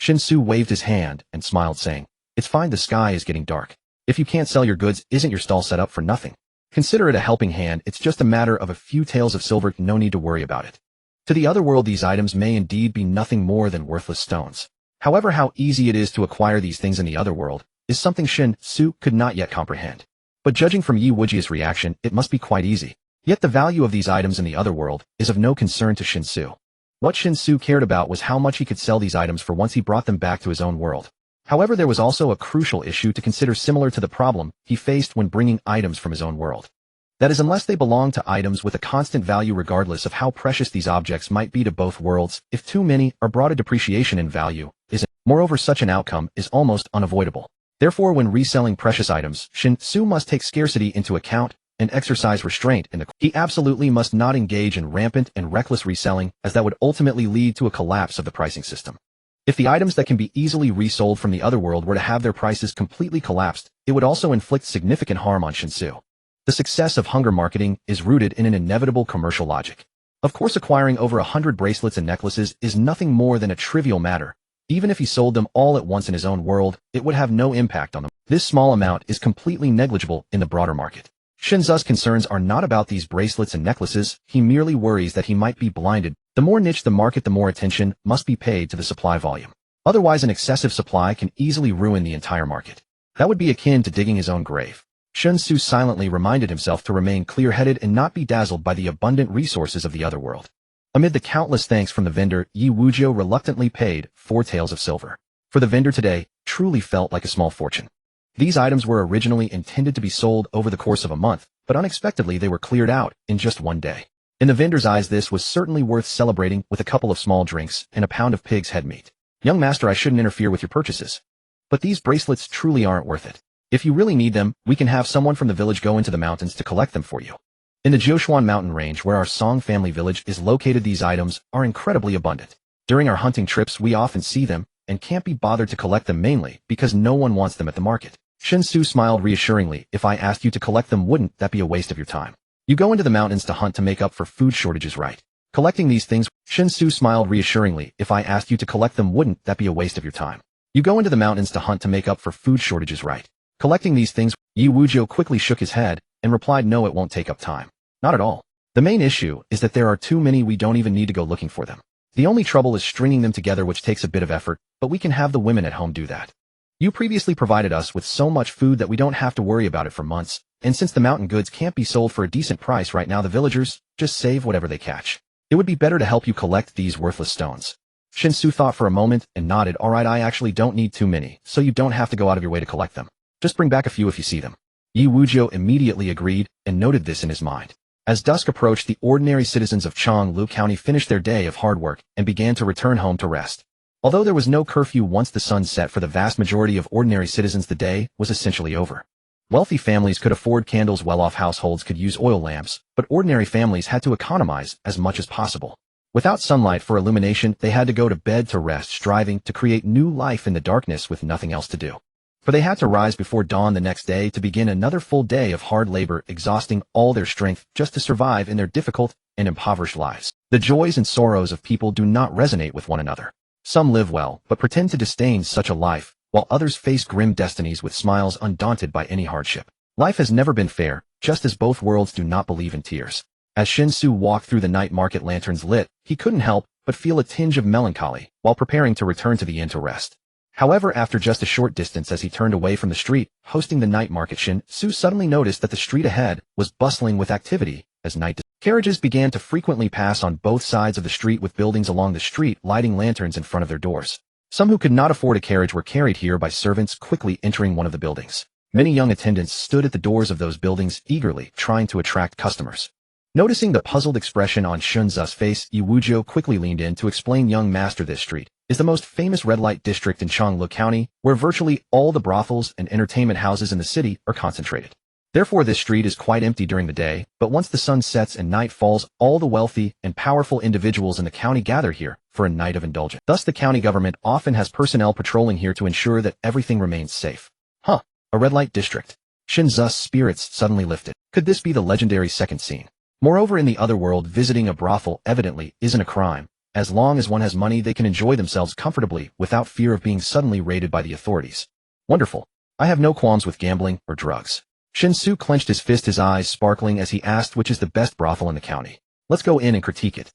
Shen Xu waved his hand and smiled, saying, "It's fine, the sky is getting dark. If you can't sell your goods, isn't your stall set up for nothing? Consider it a helping hand, it's just a matter of a few taels of silver, no need to worry about it." To the other world, these items may indeed be nothing more than worthless stones. However, how easy it is to acquire these things in the other world is something Shen Xu could not yet comprehend. But judging from Yi Wujia's reaction, it must be quite easy. Yet the value of these items in the other world is of no concern to Shen Xu. What Shen Xu cared about was how much he could sell these items for once he brought them back to his own world. However, there was also a crucial issue to consider, similar to the problem he faced when bringing items from his own world. That is, unless they belong to items with a constant value regardless of how precious these objects might be to both worlds, if too many are brought a depreciation in value, moreover, such an outcome is almost unavoidable. Therefore, when reselling precious items, Shen Xu must take scarcity into account and exercise restraint in the. He absolutely must not engage in rampant and reckless reselling, as that would ultimately lead to a collapse of the pricing system. If the items that can be easily resold from the other world were to have their prices completely collapsed, it would also inflict significant harm on Shen Xu. The success of hunger marketing is rooted in an inevitable commercial logic. Of course, acquiring over 100 bracelets and necklaces is nothing more than a trivial matter. Even if he sold them all at once in his own world, it would have no impact on them. This small amount is completely negligible in the broader market. Shen Xu's concerns are not about these bracelets and necklaces, he merely worries that he might be blinded. The more niche the market, the more attention must be paid to the supply volume. Otherwise, an excessive supply can easily ruin the entire market. That would be akin to digging his own grave. Shen Xu silently reminded himself to remain clear-headed and not be dazzled by the abundant resources of the other world. Amid the countless thanks from the vendor, Yi Wujiao reluctantly paid 4 taels of silver. For the vendor today, truly felt like a small fortune. These items were originally intended to be sold over the course of a month, but unexpectedly they were cleared out in just one day. In the vendor's eyes, this was certainly worth celebrating with a couple of small drinks and a pound of pig's head meat. "Young master, I shouldn't interfere with your purchases. But these bracelets truly aren't worth it. If you really need them, we can have someone from the village go into the mountains to collect them for you." In the Jiushuan mountain range, where our Song family village is located, these items are incredibly abundant. During our hunting trips, we often see them and can't be bothered to collect them, mainly because no one wants them at the market. Shen Xu smiled reassuringly. "If I asked you to collect them, wouldn't that be a waste of your time? You go into the mountains to hunt to make up for food shortages, right? Collecting these things." Shen Xu smiled reassuringly. "If I asked you to collect them, wouldn't that be a waste of your time? You go into the mountains to hunt to make up for food shortages, right? Collecting these things." Yi Wujiao quickly shook his head and replied, "No, it won't take up time. Not at all. The main issue is that there are too many, we don't even need to go looking for them. The only trouble is stringing them together, which takes a bit of effort, but we can have the women at home do that. You previously provided us with so much food that we don't have to worry about it for months, and since the mountain goods can't be sold for a decent price right now, the villagers just save whatever they catch. It would be better to help you collect these worthless stones." Shen Xu thought for a moment and nodded. "All right, I actually don't need too many, so you don't have to go out of your way to collect them. Just bring back a few if you see them." Yi Wujiao immediately agreed and noted this in his mind. As dusk approached, the ordinary citizens of Chonglu County finished their day of hard work and began to return home to rest. Although there was no curfew once the sun set, for the vast majority of ordinary citizens the day was essentially over. Wealthy families could afford candles, well-off households could use oil lamps, but ordinary families had to economize as much as possible. Without sunlight for illumination, they had to go to bed to rest, striving to create new life in the darkness with nothing else to do. For they had to rise before dawn the next day to begin another full day of hard labor, exhausting all their strength just to survive in their difficult and impoverished lives. The joys and sorrows of people do not resonate with one another. Some live well, but pretend to disdain such a life, while others face grim destinies with smiles, undaunted by any hardship. Life has never been fair, just as both worlds do not believe in tears. As Shen Xu walked through the night market, lanterns lit, he couldn't help but feel a tinge of melancholy while preparing to return to the inn to rest. However, after just a short distance, as he turned away from the street hosting the night market, Shen Xu suddenly noticed that the street ahead was bustling with activity. As night carriages began to frequently pass on both sides of the street, with buildings along the street lighting lanterns in front of their doors. Some who could not afford a carriage were carried here by servants quickly entering one of the buildings. Many young attendants stood at the doors of those buildings, eagerly trying to attract customers. Noticing the puzzled expression on Shen Xu's face, Yi Wujiao quickly leaned in to explain, "Young master, this street is the most famous red light district in Chonglu County, where virtually all the brothels and entertainment houses in the city are concentrated. Therefore, this street is quite empty during the day, but once the sun sets and night falls, all the wealthy and powerful individuals in the county gather here for a night of indulgence. Thus, the county government often has personnel patrolling here to ensure that everything remains safe. A red light district. Shen Xu's spirits suddenly lifted. Could this be the legendary second scene? Moreover, in the other world, visiting a brothel evidently isn't a crime. As long as one has money, they can enjoy themselves comfortably without fear of being suddenly raided by the authorities. Wonderful. I have no qualms with gambling or drugs. Shen Xu clenched his fist, his eyes sparkling as he asked which is the best brothel in the county. Let's go in and critique it.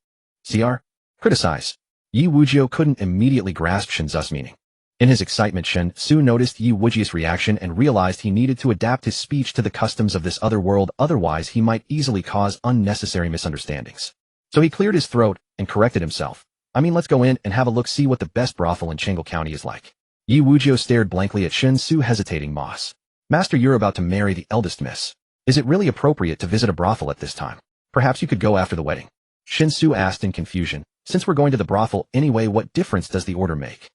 CR? Criticize. Yi Wujiu couldn't immediately grasp Shen Xu's meaning. In his excitement, Shen Xu noticed Yi Wujiu's reaction and realized he needed to adapt his speech to the customs of this other world, otherwise he might easily cause unnecessary misunderstandings. So he cleared his throat and corrected himself. I mean, let's go in and have a look, see what the best brothel in Chengdu County is like. Yi Wujiu stared blankly at Shen Xu, hesitating. Master, you're about to marry the eldest miss. Is it really appropriate to visit a brothel at this time? Perhaps you could go after the wedding. Shen Xu asked in confusion. Since we're going to the brothel anyway, what difference does the order make?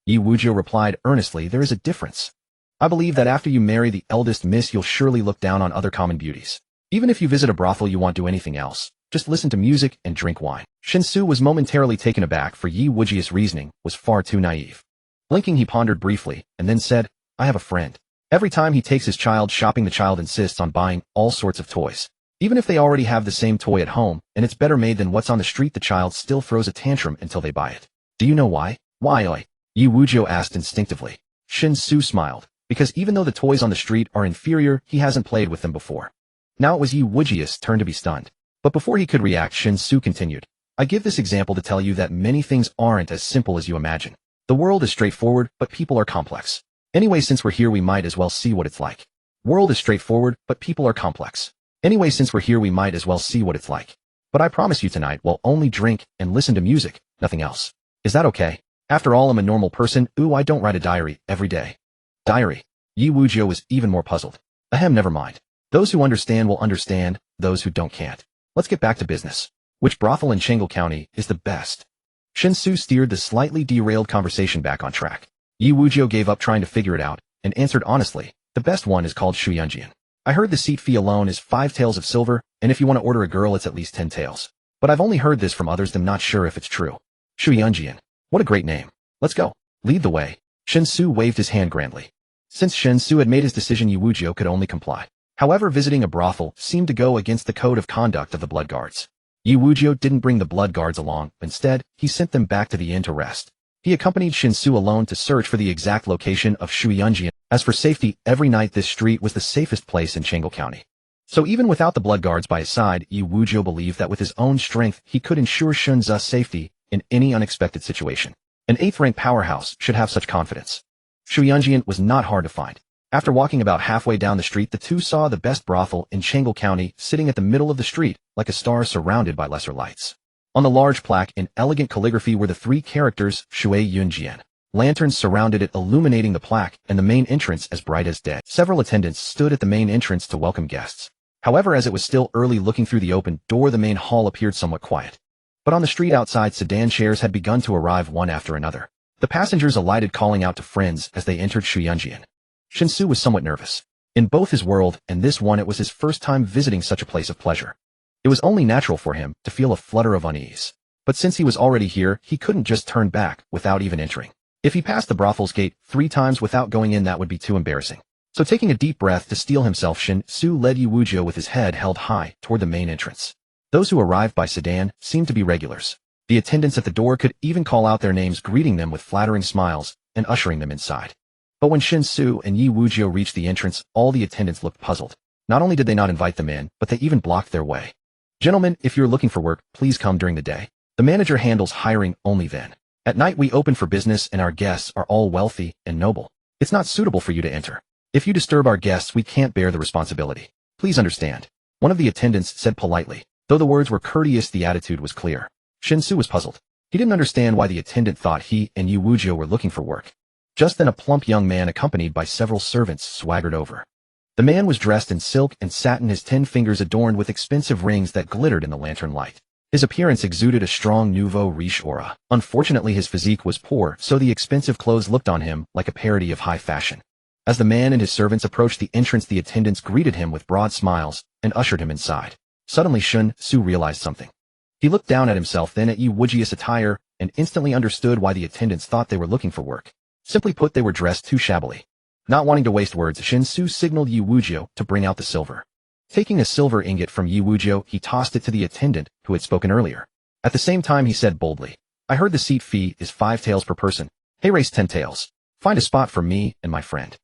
Yi Wujiu replied earnestly, there is a difference. I believe that after you marry the eldest miss, you'll surely look down on other common beauties. Even if you visit a brothel, you won't do anything else. Just listen to music and drink wine. Shen Xu was momentarily taken aback, for Yi Wujiu's reasoning was far too naive. Blinking, he pondered briefly, and then said, I have a friend. Every time he takes his child shopping, the child insists on buying all sorts of toys. Even if they already have the same toy at home, and it's better made than what's on the street, the child still throws a tantrum until they buy it. Do you know why? Why? Yi Wujiu asked instinctively. Shen Xu smiled, because even though the toys on the street are inferior, he hasn't played with them before. Now it was Yi Wujiu's turn to be stunned. But before he could react, Shen Xu continued. I give this example to tell you that many things aren't as simple as you imagine. The world is straightforward, but people are complex. Anyway, since we're here, we might as well see what it's like. World is straightforward, but people are complex. Anyway, since we're here, we might as well see what it's like. But I promise you tonight we'll only drink and listen to music, nothing else. Is that okay? After all, I'm a normal person. I don't write a diary every day. Diary? Yi Wujiu was even more puzzled. Ahem, never mind. Those who understand will understand, those who don't can't. Let's get back to business. Which brothel in Chengdu County is the best? Shen Xu steered the slightly derailed conversation back on track. Yi Wujiu gave up trying to figure it out, and answered honestly, the best one is called Shuyunjian. I heard the seat fee alone is 5 taels of silver, and if you want to order a girl it's at least 10 taels. But I've only heard this from others, I'm not sure if it's true. Shuyunjian. What a great name. Let's go. Lead the way. Shen Xu waved his hand grandly. Since Shen Xu had made his decision, Yi Wujiu could only comply. However, visiting a brothel seemed to go against the code of conduct of the blood guards. Yi Wujiu didn't bring the blood guards along, instead, he sent them back to the inn to rest. He accompanied Shen Xu alone to search for the exact location of Shuyunjian. As for safety, every night this street was the safest place in Chengdu County. So even without the blood guards by his side, Yi Wujiu believed that with his own strength he could ensure Shen Xu's safety in any unexpected situation. An 8th-rank powerhouse should have such confidence. Shuyunjian was not hard to find. After walking about halfway down the street, the two saw the best brothel in Chengdu County sitting at the middle of the street, like a star surrounded by lesser lights. On the large plaque in elegant calligraphy were the 3 characters Shui Yunjian. Lanterns surrounded it, illuminating the plaque, and the main entrance as bright as day. Several attendants stood at the main entrance to welcome guests. However, as it was still early, looking through the open door, the main hall appeared somewhat quiet. But on the street outside, sedan chairs had begun to arrive one after another. The passengers alighted, calling out to friends as they entered Shuyunjian. Shen Xu was somewhat nervous. In both his world and this one, it was his first time visiting such a place of pleasure. It was only natural for him to feel a flutter of unease. But since he was already here, he couldn't just turn back without even entering. If he passed the brothel's gate 3 times without going in, that would be too embarrassing. So taking a deep breath to steel himself, Shen Xu led Yi Wujiu with his head held high toward the main entrance. Those who arrived by sedan seemed to be regulars. The attendants at the door could even call out their names, greeting them with flattering smiles and ushering them inside. But when Shen Xu and Yi Wujiu reached the entrance, all the attendants looked puzzled. Not only did they not invite them in, but they even blocked their way. Gentlemen, if you're looking for work, please come during the day. The manager handles hiring only then. At night we open for business and our guests are all wealthy and noble. It's not suitable for you to enter. If you disturb our guests, we can't bear the responsibility. Please understand. One of the attendants said politely. Though the words were courteous, the attitude was clear. Shen Xu was puzzled. He didn't understand why the attendant thought he and Yi Wujiu were looking for work. Just then a plump young man accompanied by several servants swaggered over. The man was dressed in silk and satin, his 10 fingers adorned with expensive rings that glittered in the lantern light. His appearance exuded a strong nouveau riche aura. Unfortunately, his physique was poor, so the expensive clothes looked on him like a parody of high fashion. As the man and his servants approached the entrance, the attendants greeted him with broad smiles and ushered him inside. Suddenly Shen Xu realized something. He looked down at himself, then at Yi Wujia's attire, and instantly understood why the attendants thought they were looking for work. Simply put, they were dressed too shabbily. Not wanting to waste words, Shen Xu signaled Yi Wujia to bring out the silver. Taking a silver ingot from Yi Wujia, he tossed it to the attendant who had spoken earlier. At the same time, he said boldly, "I heard the seat fee is 5 taels per person. Hey, raise 10 taels. Find a spot for me and my friend."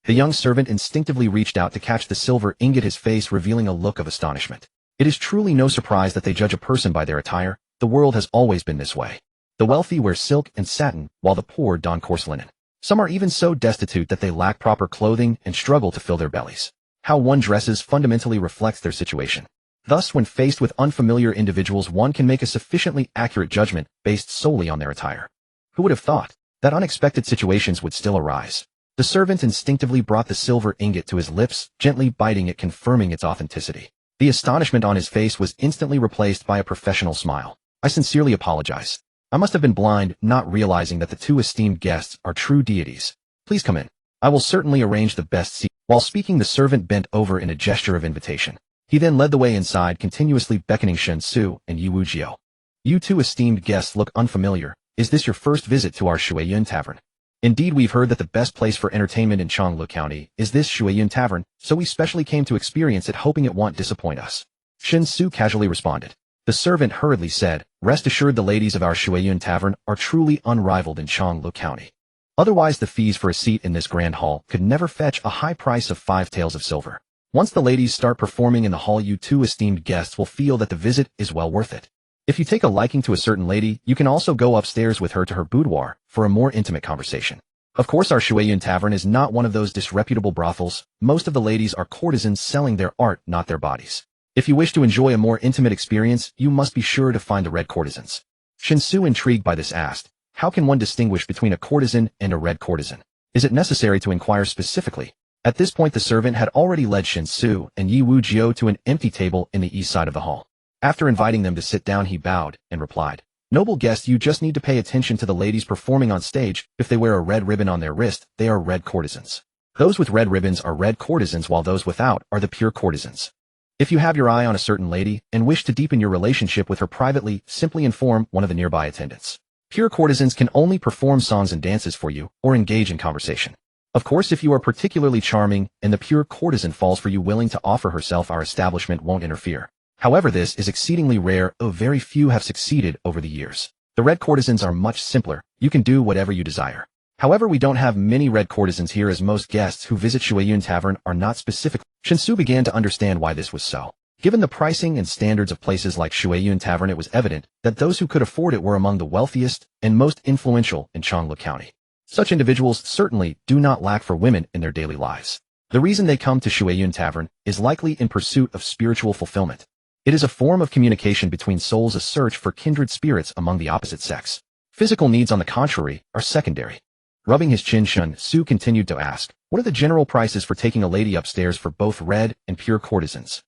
The young servant instinctively reached out to catch the silver ingot, his face revealing a look of astonishment. It is truly no surprise that they judge a person by their attire. The world has always been this way. The wealthy wear silk and satin, while the poor don coarse linen. Some are even so destitute that they lack proper clothing and struggle to fill their bellies. How one dresses fundamentally reflects their situation. Thus, when faced with unfamiliar individuals, one can make a sufficiently accurate judgment based solely on their attire. Who would have thought that unexpected situations would still arise? The servant instinctively brought the silver ingot to his lips, gently biting it, confirming its authenticity. The astonishment on his face was instantly replaced by a professional smile. "I sincerely apologize. I must have been blind, not realizing that the two esteemed guests are true deities. Please come in. I will certainly arrange the best seat." While speaking, the servant bent over in a gesture of invitation. He then led the way inside, continuously beckoning Shen Xu and Yi Wujia. "You two esteemed guests look unfamiliar. Is this your first visit to our Shuiyun Tavern?" "Indeed, we've heard that the best place for entertainment in Changlu County is this Shuiyun Tavern, so we specially came to experience it, hoping it won't disappoint us," Shen Xu casually responded. The servant hurriedly said, "Rest assured, the ladies of our Shuiyun Tavern are truly unrivaled in Changlu County. Otherwise, the fees for a seat in this grand hall could never fetch a high price of 5 taels of silver. Once the ladies start performing in the hall, you two esteemed guests will feel that the visit is well worth it. If you take a liking to a certain lady, you can also go upstairs with her to her boudoir for a more intimate conversation. Of course, our Shuiyun Tavern is not one of those disreputable brothels. Most of the ladies are courtesans selling their art, not their bodies. If you wish to enjoy a more intimate experience, you must be sure to find the red courtesans." Shen Xu, intrigued by this, asked, "How can one distinguish between a courtesan and a red courtesan? Is it necessary to inquire specifically?" At this point, the servant had already led Shen Xu and Yi Wujia to an empty table in the east side of the hall. After inviting them to sit down, he bowed and replied, "Noble guest, you just need to pay attention to the ladies performing on stage. If they wear a red ribbon on their wrist, they are red courtesans. Those with red ribbons are red courtesans, while those without are the pure courtesans. If you have your eye on a certain lady and wish to deepen your relationship with her privately, simply inform one of the nearby attendants. Pure courtesans can only perform songs and dances for you or engage in conversation. Of course, if you are particularly charming and the pure courtesan falls for you willing to offer herself, our establishment won't interfere. However, this is exceedingly rare, though very few have succeeded over the years. The red courtesans are much simpler. You can do whatever you desire. However, we don't have many red courtesans here, as most guests who visit Shuiyun Tavern are not specific." Shen Xu began to understand why this was so. Given the pricing and standards of places like Shuiyun Tavern, it was evident that those who could afford it were among the wealthiest and most influential in Changlu County. Such individuals certainly do not lack for women in their daily lives. The reason they come to Shuiyun Tavern is likely in pursuit of spiritual fulfillment. It is a form of communication between souls, a search for kindred spirits among the opposite sex. Physical needs, on the contrary, are secondary. Rubbing his chin, Shen Xu continued to ask, "What are the general prices for taking a lady upstairs for both red and pure courtesans?"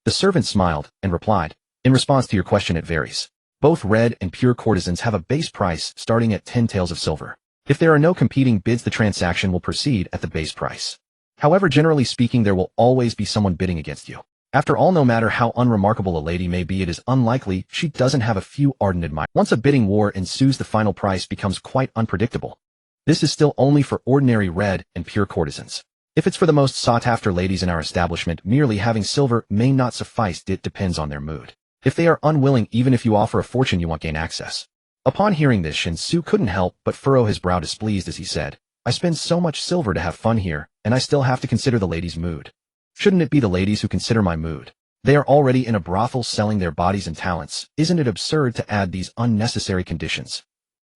The servant smiled and replied, "In response to your question, it varies. Both red and pure courtesans have a base price starting at 10 taels of silver. If there are no competing bids, the transaction will proceed at the base price. However, generally speaking, there will always be someone bidding against you. After all, no matter how unremarkable a lady may be, it is unlikely she doesn't have a few ardent admirers. Once a bidding war ensues, the final price becomes quite unpredictable. This is still only for ordinary red and pure courtesans. If it's for the most sought-after ladies in our establishment, merely having silver may not suffice. It depends on their mood. If they are unwilling, even if you offer a fortune, you won't gain access." Upon hearing this, Shen Xu couldn't help but furrow his brow displeased as he said, "I spend so much silver to have fun here, and I still have to consider the ladies' mood. Shouldn't it be the ladies who consider my mood? They are already in a brothel selling their bodies and talents. Isn't it absurd to add these unnecessary conditions?"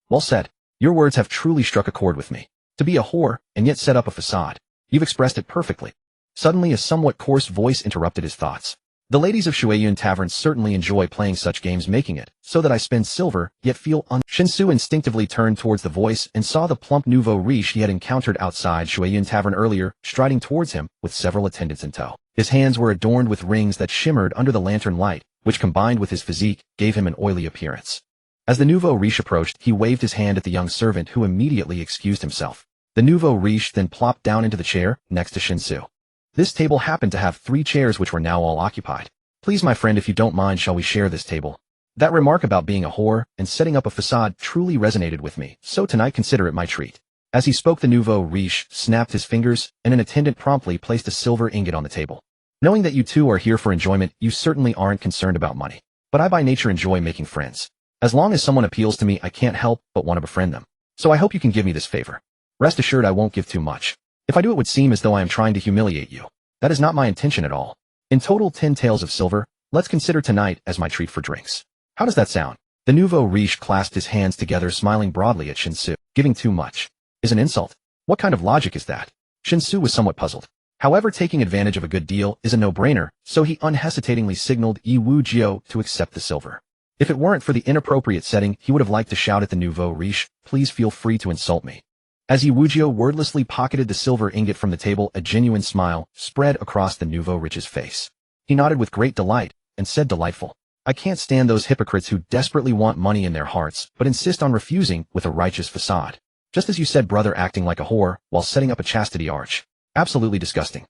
"Well said. Your words have truly struck a chord with me. To be a whore and yet set up a facade. You've expressed it perfectly." Suddenly, a somewhat coarse voice interrupted his thoughts. "The ladies of Shuiyun Tavern certainly enjoy playing such games, making it so that I spend silver yet feel Shen Xu instinctively turned towards the voice and saw the plump nouveau riche he had encountered outside Shuiyun Tavern earlier, striding towards him with several attendants in tow. His hands were adorned with rings that shimmered under the lantern light, which combined with his physique, gave him an oily appearance. As the nouveau riche approached, he waved his hand at the young servant who immediately excused himself. The nouveau riche then plopped down into the chair next to Shen Xu. This table happened to have 3 chairs which were now all occupied. Please my friend, if you don't mind, shall we share this table? That remark about being a whore and setting up a facade truly resonated with me, so tonight consider it my treat. As he spoke, the nouveau riche snapped his fingers, and an attendant promptly placed a silver ingot on the table. Knowing that you two are here for enjoyment, you certainly aren't concerned about money. But I by nature enjoy making friends. As long as someone appeals to me, I can't help but want to befriend them. So I hope you can give me this favor. Rest assured I won't give too much. If I do, it would seem as though I am trying to humiliate you. That is not my intention at all. In total 10 taels of silver, let's consider tonight as my treat for drinks. How does that sound? The nouveau riche clasped his hands together, smiling broadly at Shen Xu. Giving too much is an insult. What kind of logic is that? Shen Xu was somewhat puzzled. However, taking advantage of a good deal is a no-brainer, so he unhesitatingly signaled Yi Wu Jiao to accept the silver. If it weren't for the inappropriate setting, he would have liked to shout at the nouveau riche, "Please feel free to insult me." As Yi Wu Jiao wordlessly pocketed the silver ingot from the table, a genuine smile spread across the nouveau riche's face. He nodded with great delight and said, "Delightful. I can't stand those hypocrites who desperately want money in their hearts, but insist on refusing with a righteous facade. Just as you said, brother, acting like a whore while setting up a chastity arch. Absolutely disgusting.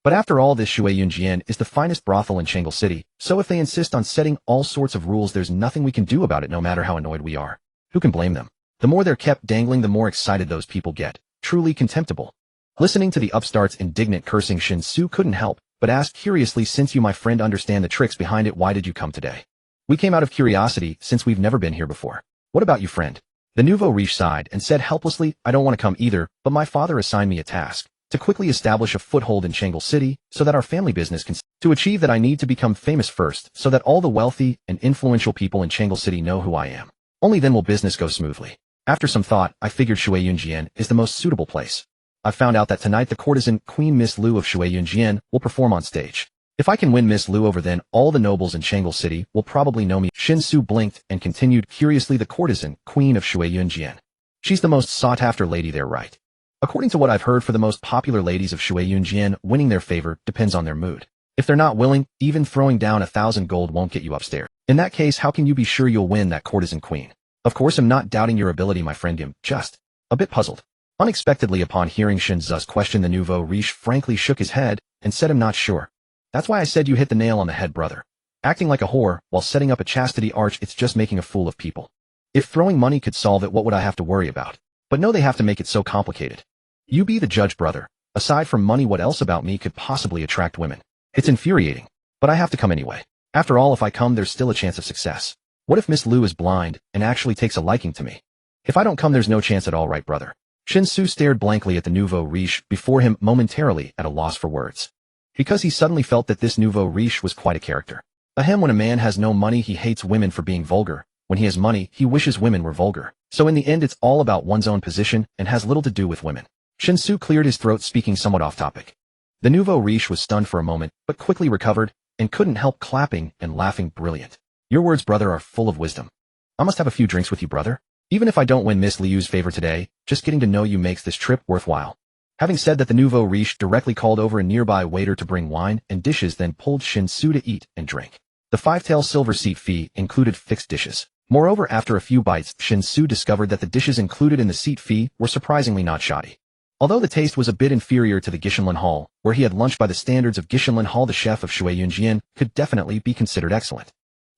But after all, this Shui Yunjian is the finest brothel in Changle City, so if they insist on setting all sorts of rules, there's nothing we can do about it, no matter how annoyed we are. Who can blame them? The more they're kept dangling, the more excited those people get. Truly contemptible." Listening to the upstart's indignant cursing, Shen Xu couldn't help but asked curiously, "Since you, my friend, understand the tricks behind it, why did you come today?" "We came out of curiosity, since we've never been here before." "What about you, friend?" The nouveau riche sighed and said helplessly, "I don't want to come either, but my father assigned me a task, to quickly establish a foothold in Changle City, so that our family business can... To achieve that, I need to become famous first, so that all the wealthy and influential people in Changle City know who I am. Only then will business go smoothly. After some thought, I figured Shui Yunjian is the most suitable place. I found out that tonight the courtesan Queen Miss Lu of Shui Yunjian will perform on stage. If I can win Miss Lu over, then all the nobles in Changle City will probably know me." Shen Xu blinked and continued curiously, "The courtesan Queen of Shui Yunjian. She's the most sought-after lady there, right? According to what I've heard, for the most popular ladies of Shui Yunjian, winning their favor depends on their mood. If they're not willing, even throwing down 1,000 gold won't get you upstairs. In that case, how can you be sure you'll win that courtesan queen?" "Of course I'm not doubting your ability, my friend. I'm just a bit puzzled." Unexpectedly, upon hearing Shen Xu's question, the nouveau riche frankly shook his head and said, "I'm not sure. That's why I said you hit the nail on the head, brother. Acting like a whore while setting up a chastity arch, it's just making a fool of people. If throwing money could solve it, what would I have to worry about? But no, they have to make it so complicated. You be the judge, brother. Aside from money, what else about me could possibly attract women? It's infuriating. But I have to come anyway. After all, if I come, there's still a chance of success. What if Miss Lu is blind and actually takes a liking to me? If I don't come, there's no chance at all, right, brother?" Shen Xu stared blankly at the nouveau riche before him, momentarily at a loss for words. Because he suddenly felt that this nouveau riche was quite a character. Ahem, when a man has no money, he hates women for being vulgar. When he has money, he wishes women were vulgar. So in the end, it's all about one's own position and has little to do with women. Shen Xu cleared his throat, speaking somewhat off topic. The nouveau riche was stunned for a moment, but quickly recovered and couldn't help clapping and laughing. "Brilliant. Your words, brother, are full of wisdom. I must have a few drinks with you, brother. Even if I don't win Miss Liu's favor today, just getting to know you makes this trip worthwhile." Having said that, the nouveau riche directly called over a nearby waiter to bring wine and dishes, then pulled Shen Xu to eat and drink. The 5-tael silver seat fee included fixed dishes. Moreover, after a few bites, Shen Xu discovered that the dishes included in the seat fee were surprisingly not shoddy. Although the taste was a bit inferior to the Gishenlin Hall, where he had lunched, by the standards of Gishenlin Hall, the chef of Shui Yunjian could definitely be considered excellent.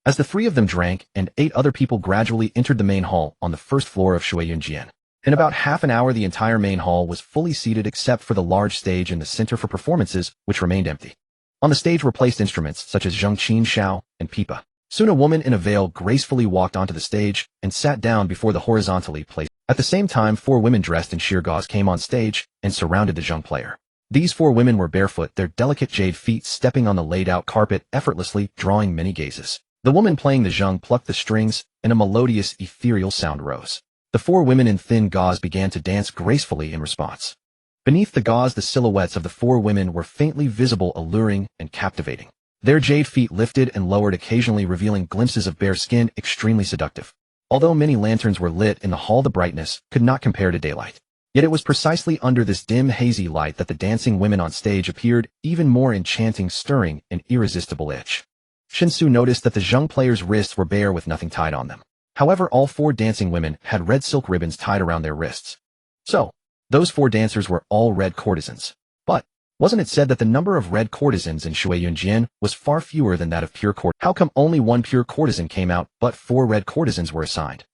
As the 3 of them drank and 8 other people gradually entered the main hall on the first floor of Shui Yunjian. In about half an hour, the entire main hall was fully seated except for the large stage in the center for performances, which remained empty. On the stage were placed instruments such as zhengqin, shao, and pipa. Soon a woman in a veil gracefully walked onto the stage and sat down before the horizontally placed. At the same time, 4 women dressed in sheer gauze came on stage and surrounded the zheng player. These 4 women were barefoot, their delicate jade feet stepping on the laid-out carpet effortlessly, drawing many gazes. The woman playing the zheng plucked the strings, and a melodious, ethereal sound rose. The 4 women in thin gauze began to dance gracefully in response. Beneath the gauze, the silhouettes of the 4 women were faintly visible, alluring and captivating. Their jade feet lifted and lowered, occasionally revealing glimpses of bare skin, extremely seductive. Although many lanterns were lit in the hall, the brightness could not compare to daylight. Yet it was precisely under this dim, hazy light that the dancing women on stage appeared even more enchanting, stirring an irresistible itch. Shen Xu noticed that the Zheng players' wrists were bare with nothing tied on them. However, all 4 dancing women had red silk ribbons tied around their wrists. So, those 4 dancers were all red courtesans. But, wasn't it said that the number of red courtesans in Shuiyunjian was far fewer than that of pure courtesans? How come only 1 pure courtesan came out, but 4 red courtesans were assigned?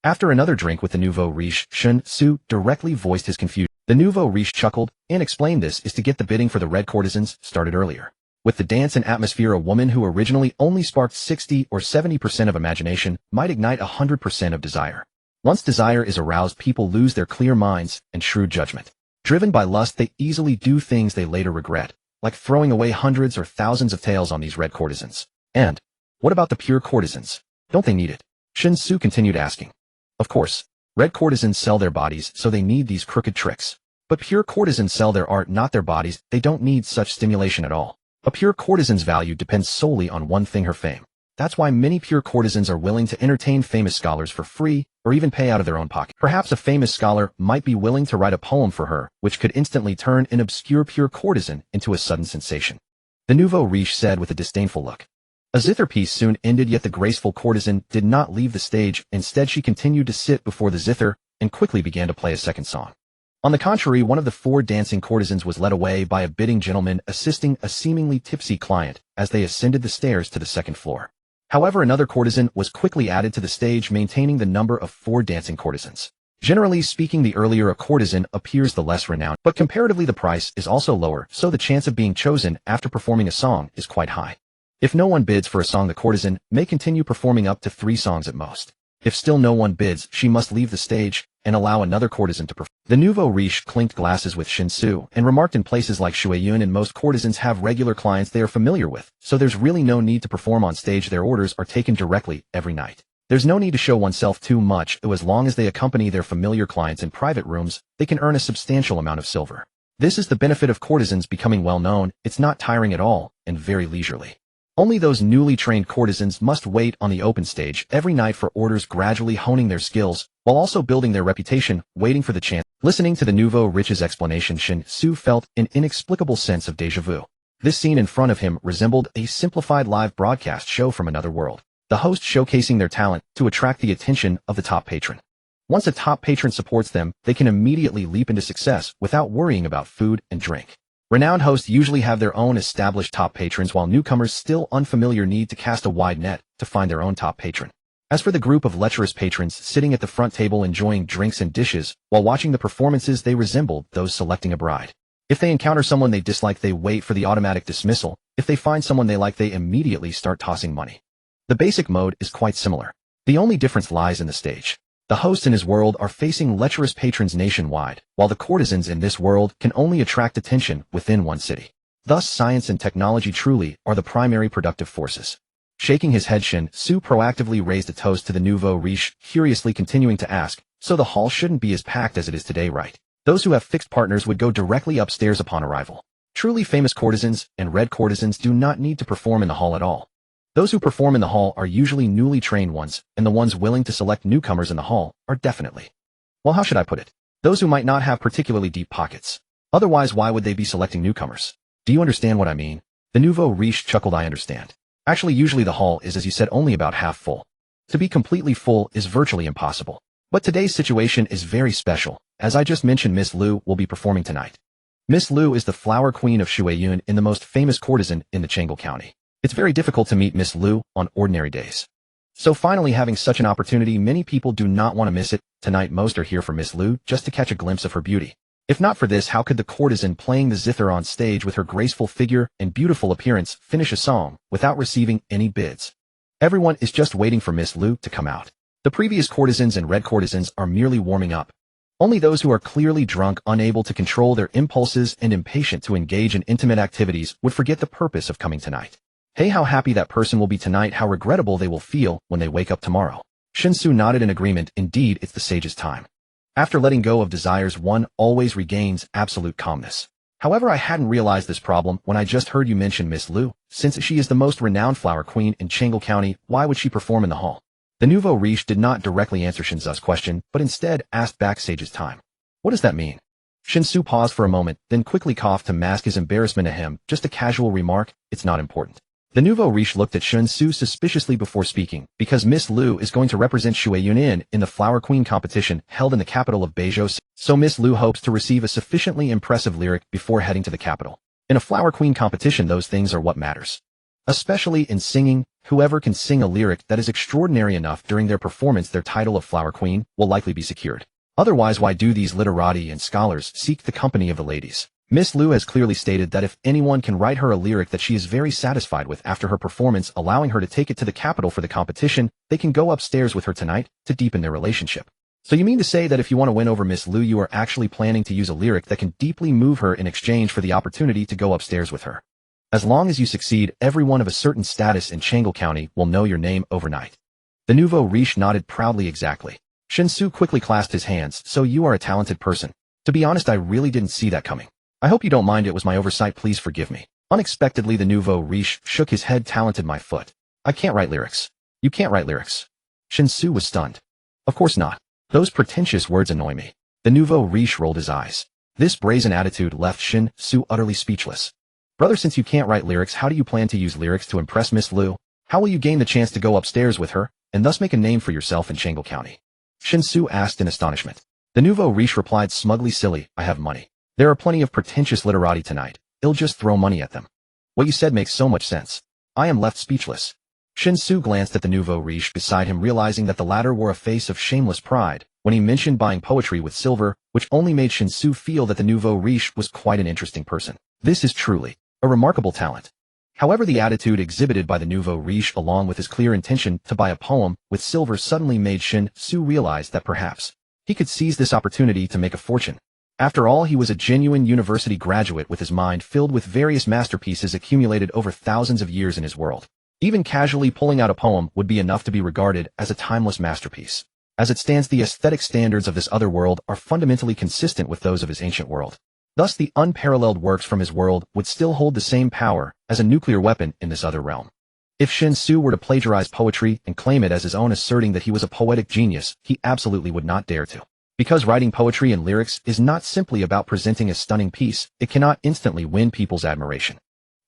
After another drink with the nouveau riche, Shen Xu directly voiced his confusion. The nouveau riche chuckled and explained this is to get the bidding for the red courtesans started earlier. With the dance and atmosphere, a woman who originally only sparked 60 or 70% of imagination might ignite 100% of desire. Once desire is aroused, people lose their clear minds and shrewd judgment. Driven by lust, they easily do things they later regret, like throwing away hundreds or thousands of taels on these red courtesans. And what about the pure courtesans? Don't they need it? Shen Xu continued asking. Of course, red courtesans sell their bodies, so they need these crooked tricks. But pure courtesans sell their art, not their bodies. They don't need such stimulation at all. A pure courtesan's value depends solely on one thing: her fame. That's why many pure courtesans are willing to entertain famous scholars for free, or even pay out of their own pocket. Perhaps a famous scholar might be willing to write a poem for her, which could instantly turn an obscure pure courtesan into a sudden sensation. The nouveau riche said with a disdainful look. A zither piece soon ended, yet the graceful courtesan did not leave the stage. Instead, she continued to sit before the zither and quickly began to play a second song. On the contrary, one of the 4 dancing courtesans was led away by a bidding gentleman assisting a seemingly tipsy client as they ascended the stairs to the second floor. However, another courtesan was quickly added to the stage, maintaining the number of 4 dancing courtesans. Generally speaking, the earlier a courtesan appears, the less renowned, but comparatively the price is also lower, so the chance of being chosen after performing a song is quite high. If no one bids for a song, the courtesan may continue performing up to 3 songs at most. If still no one bids, she must leave the stage and allow another courtesan to perform. The nouveau riche clinked glasses with Shen Xu and remarked, in places like Shuiyun and most courtesans have regular clients they are familiar with, so there's really no need to perform on stage. Their orders are taken directly every night. There's no need to show oneself too much, as long as they accompany their familiar clients in private rooms, they can earn a substantial amount of silver. This is the benefit of courtesans becoming well known. It's not tiring at all and very leisurely. Only those newly trained courtesans must wait on the open stage every night for orders, gradually honing their skills, while also building their reputation, waiting for the chance. Listening to the nouveau riche's explanation, Shen Xu felt an inexplicable sense of déjà vu. This scene in front of him resembled a simplified live broadcast show from another world, the host showcasing their talent to attract the attention of the top patron. Once a top patron supports them, they can immediately leap into success without worrying about food and drink. Renowned hosts usually have their own established top patrons, while newcomers still unfamiliar need to cast a wide net to find their own top patron. As for the group of lecherous patrons sitting at the front table enjoying drinks and dishes while watching the performances, they resembled those selecting a bride. If they encounter someone they dislike, they wait for the automatic dismissal. If they find someone they like, they immediately start tossing money. The basic mode is quite similar. The only difference lies in the stage. The host in his world are facing lecherous patrons nationwide, while the courtesans in this world can only attract attention within one city. Thus, science and technology truly are the primary productive forces. Shaking his head, Shen Xu proactively raised a toast to the nouveau riche, curiously continuing to ask, so the hall shouldn't be as packed as it is today, right? Those who have fixed partners would go directly upstairs upon arrival. Truly famous courtesans and red courtesans do not need to perform in the hall at all. Those who perform in the hall are usually newly trained ones, and the ones willing to select newcomers in the hall are definitely, well, how should I put it? Those who might not have particularly deep pockets. Otherwise, why would they be selecting newcomers? Do you understand what I mean? The nouveau riche chuckled. I understand. Actually, usually the hall is, as you said, only about half full. To be completely full is virtually impossible. But today's situation is very special. As I just mentioned, Miss Liu will be performing tonight. Miss Liu is the flower queen of Shuiyun and the most famous courtesan in the Chengel County. It's very difficult to meet Miss Liu on ordinary days. So finally having such an opportunity, many people do not want to miss it. Tonight most are here for Miss Liu just to catch a glimpse of her beauty. If not for this, how could the courtesan playing the zither on stage with her graceful figure and beautiful appearance finish a song without receiving any bids? Everyone is just waiting for Miss Liu to come out. The previous courtesans and red courtesans are merely warming up. Only those who are clearly drunk, unable to control their impulses, and impatient to engage in intimate activities would forget the purpose of coming tonight. Hey, how happy that person will be tonight, how regrettable they will feel when they wake up tomorrow. Shen Xu nodded in agreement. Indeed, it's the sage's time. After letting go of desires, one always regains absolute calmness. However, I hadn't realized this problem when I just heard you mention Miss Liu. Since she is the most renowned flower queen in Chengel County, why would she perform in the hall? The nouveau riche did not directly answer Shen Xu's question, but instead asked back, sage's time. What does that mean? Shen Xu paused for a moment, then quickly coughed to mask his embarrassment. Ahem, just a casual remark, it's not important. The nouveau riche looked at Shen Xu suspiciously before speaking, because Miss Liu is going to represent Shui Yunin in the Flower Queen competition held in the capital of Beizhou, so Miss Liu hopes to receive a sufficiently impressive lyric before heading to the capital. In a Flower Queen competition, those things are what matters. Especially in singing, whoever can sing a lyric that is extraordinary enough during their performance, their title of Flower Queen will likely be secured. Otherwise, why do these literati and scholars seek the company of the ladies? Miss Liu has clearly stated that if anyone can write her a lyric that she is very satisfied with after her performance, allowing her to take it to the capital for the competition, they can go upstairs with her tonight to deepen their relationship. So you mean to say that if you want to win over Miss Liu, you are actually planning to use a lyric that can deeply move her in exchange for the opportunity to go upstairs with her? As long as you succeed, everyone of a certain status in Chang'an County will know your name overnight. The nouveau riche nodded proudly. Exactly. Shen Xu quickly clasped his hands. So you are a talented person. To be honest, I really didn't see that coming. I hope you don't mind, it was my oversight, please forgive me. Unexpectedly, the nouveau riche shook his head. Talented, my foot. I can't write lyrics. You can't write lyrics. Shen Xu was stunned. Of course not. Those pretentious words annoy me. The nouveau riche rolled his eyes. This brazen attitude left Shen Xu utterly speechless. Brother, since you can't write lyrics, how do you plan to use lyrics to impress Miss Liu? How will you gain the chance to go upstairs with her, and thus make a name for yourself in Chang'an County? Shen Xu asked in astonishment. The nouveau riche replied smugly, silly, I have money. There are plenty of pretentious literati tonight. I'll just throw money at them. What you said makes so much sense. I am left speechless. Shen Xu glanced at the nouveau riche beside him, realizing that the latter wore a face of shameless pride when he mentioned buying poetry with silver, which only made Shen Xu feel that the nouveau riche was quite an interesting person. This is truly a remarkable talent. However, the attitude exhibited by the nouveau riche, along with his clear intention to buy a poem with silver, suddenly made Shen Xu realize that perhaps he could seize this opportunity to make a fortune. After all, he was a genuine university graduate with his mind filled with various masterpieces accumulated over thousands of years in his world. Even casually pulling out a poem would be enough to be regarded as a timeless masterpiece. As it stands, the aesthetic standards of this other world are fundamentally consistent with those of his ancient world. Thus, the unparalleled works from his world would still hold the same power as a nuclear weapon in this other realm. If Shen Xu were to plagiarize poetry and claim it as his own, asserting that he was a poetic genius, he absolutely would not dare to. Because writing poetry and lyrics is not simply about presenting a stunning piece, it cannot instantly win people's admiration.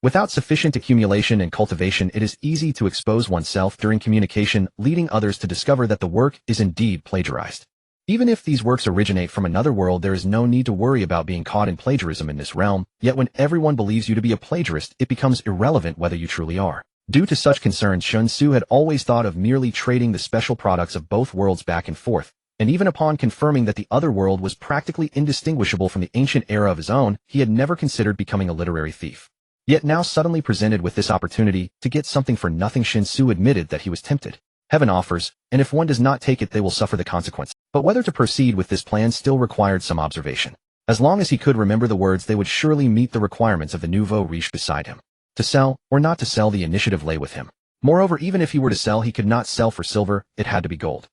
Without sufficient accumulation and cultivation, it is easy to expose oneself during communication, leading others to discover that the work is indeed plagiarized. Even if these works originate from another world, there is no need to worry about being caught in plagiarism in this realm, yet when everyone believes you to be a plagiarist, it becomes irrelevant whether you truly are. Due to such concerns, Shen Xu had always thought of merely trading the special products of both worlds back and forth. And even upon confirming that the other world was practically indistinguishable from the ancient era of his own, he had never considered becoming a literary thief. Yet now, suddenly presented with this opportunity to get something for nothing, Shen Xu admitted that he was tempted. Heaven offers, and if one does not take it, they will suffer the consequence. But whether to proceed with this plan still required some observation. As long as he could remember the words, they would surely meet the requirements of the nouveau riche beside him. To sell, or not to sell, the initiative lay with him. Moreover, even if he were to sell, he could not sell for silver, it had to be gold.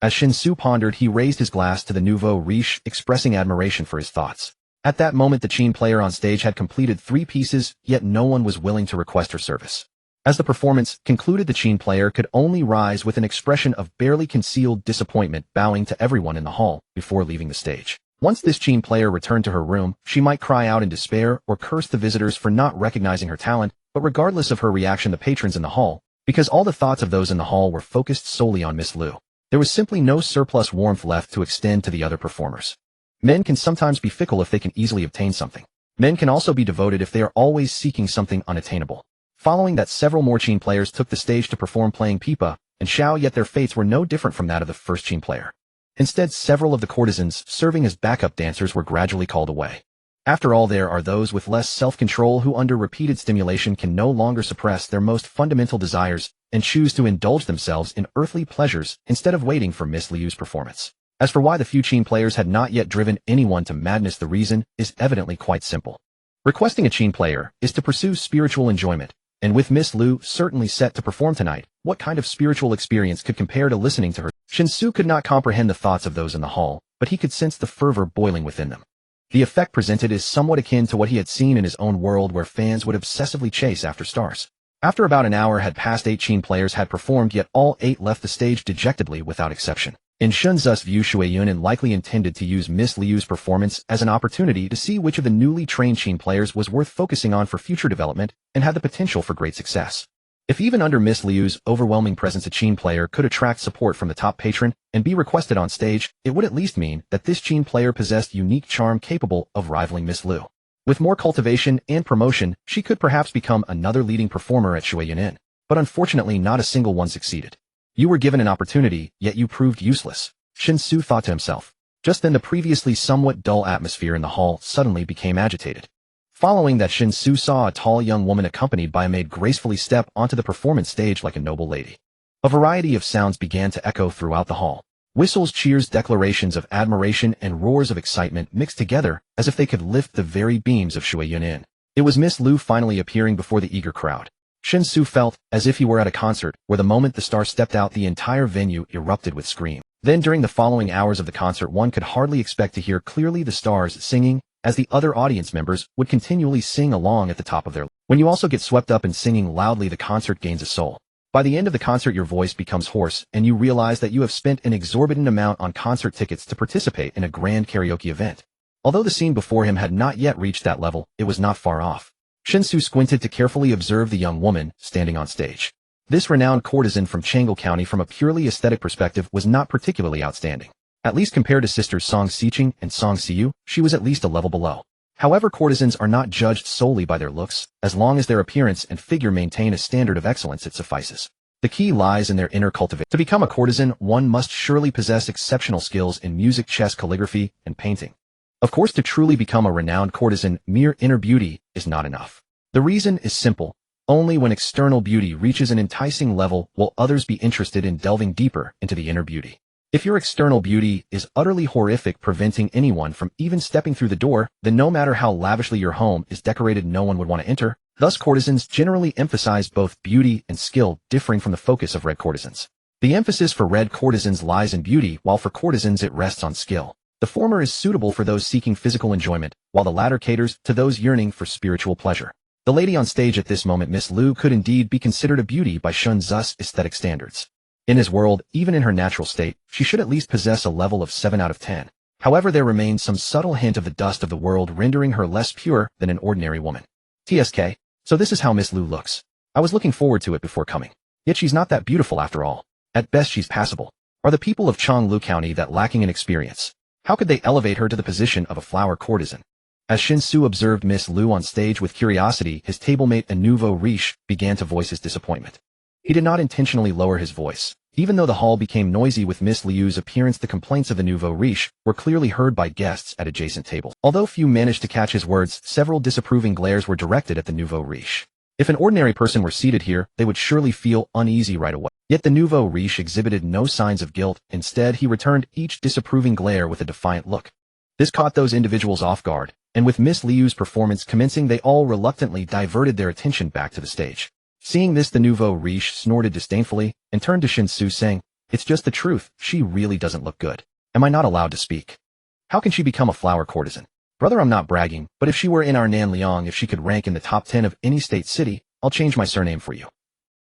As Shen Xu pondered, he raised his glass to the nouveau riche, expressing admiration for his thoughts. At that moment, the chain player on stage had completed 3 pieces, yet no one was willing to request her service. As the performance concluded, the chain player could only rise with an expression of barely concealed disappointment, bowing to everyone in the hall before leaving the stage. Once this chain player returned to her room, she might cry out in despair or curse the visitors for not recognizing her talent, but regardless of her reaction, the patrons in the hall, because all the thoughts of those in the hall were focused solely on Miss Liu, there was simply no surplus warmth left to extend to the other performers. Men can sometimes be fickle if they can easily obtain something. Men can also be devoted if they are always seeking something unattainable. Following that, several more chain players took the stage to perform, playing pipa and xiao, yet their fates were no different from that of the first chain player. Instead, several of the courtesans serving as backup dancers were gradually called away. After all, there are those with less self-control who, under repeated stimulation, can no longer suppress their most fundamental desires and choose to indulge themselves in earthly pleasures instead of waiting for Miss Liu's performance. As for why the few chain players had not yet driven anyone to madness, the reason is evidently quite simple. Requesting a chain player is to pursue spiritual enjoyment, and with Miss Liu certainly set to perform tonight, what kind of spiritual experience could compare to listening to her? Shen Xu could not comprehend the thoughts of those in the hall, but he could sense the fervor boiling within them. The effect presented is somewhat akin to what he had seen in his own world, where fans would obsessively chase after stars. After about an hour had passed, 8 chain players had performed, yet all 8 left the stage dejectedly without exception. In Shen Xu's view, Shui Yunin likely intended to use Miss Liu's performance as an opportunity to see which of the newly trained chain players was worth focusing on for future development and had the potential for great success. If even under Miss Liu's overwhelming presence a Qin player could attract support from the top patron and be requested on stage, it would at least mean that this Qin player possessed unique charm capable of rivaling Miss Liu. With more cultivation and promotion, she could perhaps become another leading performer at Shui Yunin, but unfortunately not a single one succeeded. You were given an opportunity, yet you proved useless, Shen Xu thought to himself. Just then the previously somewhat dull atmosphere in the hall suddenly became agitated. Following that, Shen Xu saw a tall young woman accompanied by a maid gracefully step onto the performance stage like a noble lady. A variety of sounds began to echo throughout the hall. Whistles, cheers, declarations of admiration, and roars of excitement mixed together as if they could lift the very beams of Shui Yunin. It was Miss Liu finally appearing before the eager crowd. Shen Xu felt as if he were at a concert where the moment the star stepped out the entire venue erupted with scream. Then during the following hours of the concert one could hardly expect to hear clearly the stars singing, as the other audience members would continually sing along at the top of their lungs. When you also get swept up in singing loudly, the concert gains a soul. By the end of the concert your voice becomes hoarse and you realize that you have spent an exorbitant amount on concert tickets to participate in a grand karaoke event. Although the scene before him had not yet reached that level, it was not far off. Shen Xu squinted to carefully observe the young woman standing on stage. This renowned courtesan from Chang'e County from a purely aesthetic perspective was not particularly outstanding. At least compared to sisters Song Xiqing and Song Xiyu, she was at least a level below. However, courtesans are not judged solely by their looks. As long as their appearance and figure maintain a standard of excellence, it suffices. The key lies in their inner cultivation. To become a courtesan, one must surely possess exceptional skills in music, chess, calligraphy, and painting. Of course, to truly become a renowned courtesan, mere inner beauty is not enough. The reason is simple. Only when external beauty reaches an enticing level will others be interested in delving deeper into the inner beauty. If your external beauty is utterly horrific, preventing anyone from even stepping through the door, then no matter how lavishly your home is decorated, no one would want to enter. Thus, courtesans generally emphasize both beauty and skill, differing from the focus of red courtesans. The emphasis for red courtesans lies in beauty, while for courtesans it rests on skill. The former is suitable for those seeking physical enjoyment, while the latter caters to those yearning for spiritual pleasure. The lady on stage at this moment, Miss Liu, could indeed be considered a beauty by Shen Xu's aesthetic standards. In his world, even in her natural state, she should at least possess a level of 7 out of 10. However, there remains some subtle hint of the dust of the world, rendering her less pure than an ordinary woman. TSK. So this is how Miss Liu looks. I was looking forward to it before coming. Yet she's not that beautiful after all. At best she's passable. Are the people of Changlu County that lacking in experience? How could they elevate her to the position of a flower courtesan? As Shen Xu observed Miss Liu on stage with curiosity, his tablemate a nouveau riche began to voice his disappointment. He did not intentionally lower his voice. Even though the hall became noisy with Miss Liu's appearance, the complaints of the nouveau riche were clearly heard by guests at adjacent tables. Although few managed to catch his words, several disapproving glares were directed at the nouveau riche. If an ordinary person were seated here, they would surely feel uneasy right away. Yet the nouveau riche exhibited no signs of guilt. Instead, he returned each disapproving glare with a defiant look. This caught those individuals off guard, and with Miss Liu's performance commencing, they all reluctantly diverted their attention back to the stage. Seeing this, the nouveau riche snorted disdainfully and turned to Shen Xu saying, "It's just the truth, she really doesn't look good. Am I not allowed to speak? How can she become a flower courtesan? Brother, I'm not bragging, but if she were in our Nanliang, if she could rank in the top 10 of any state city, I'll change my surname for you."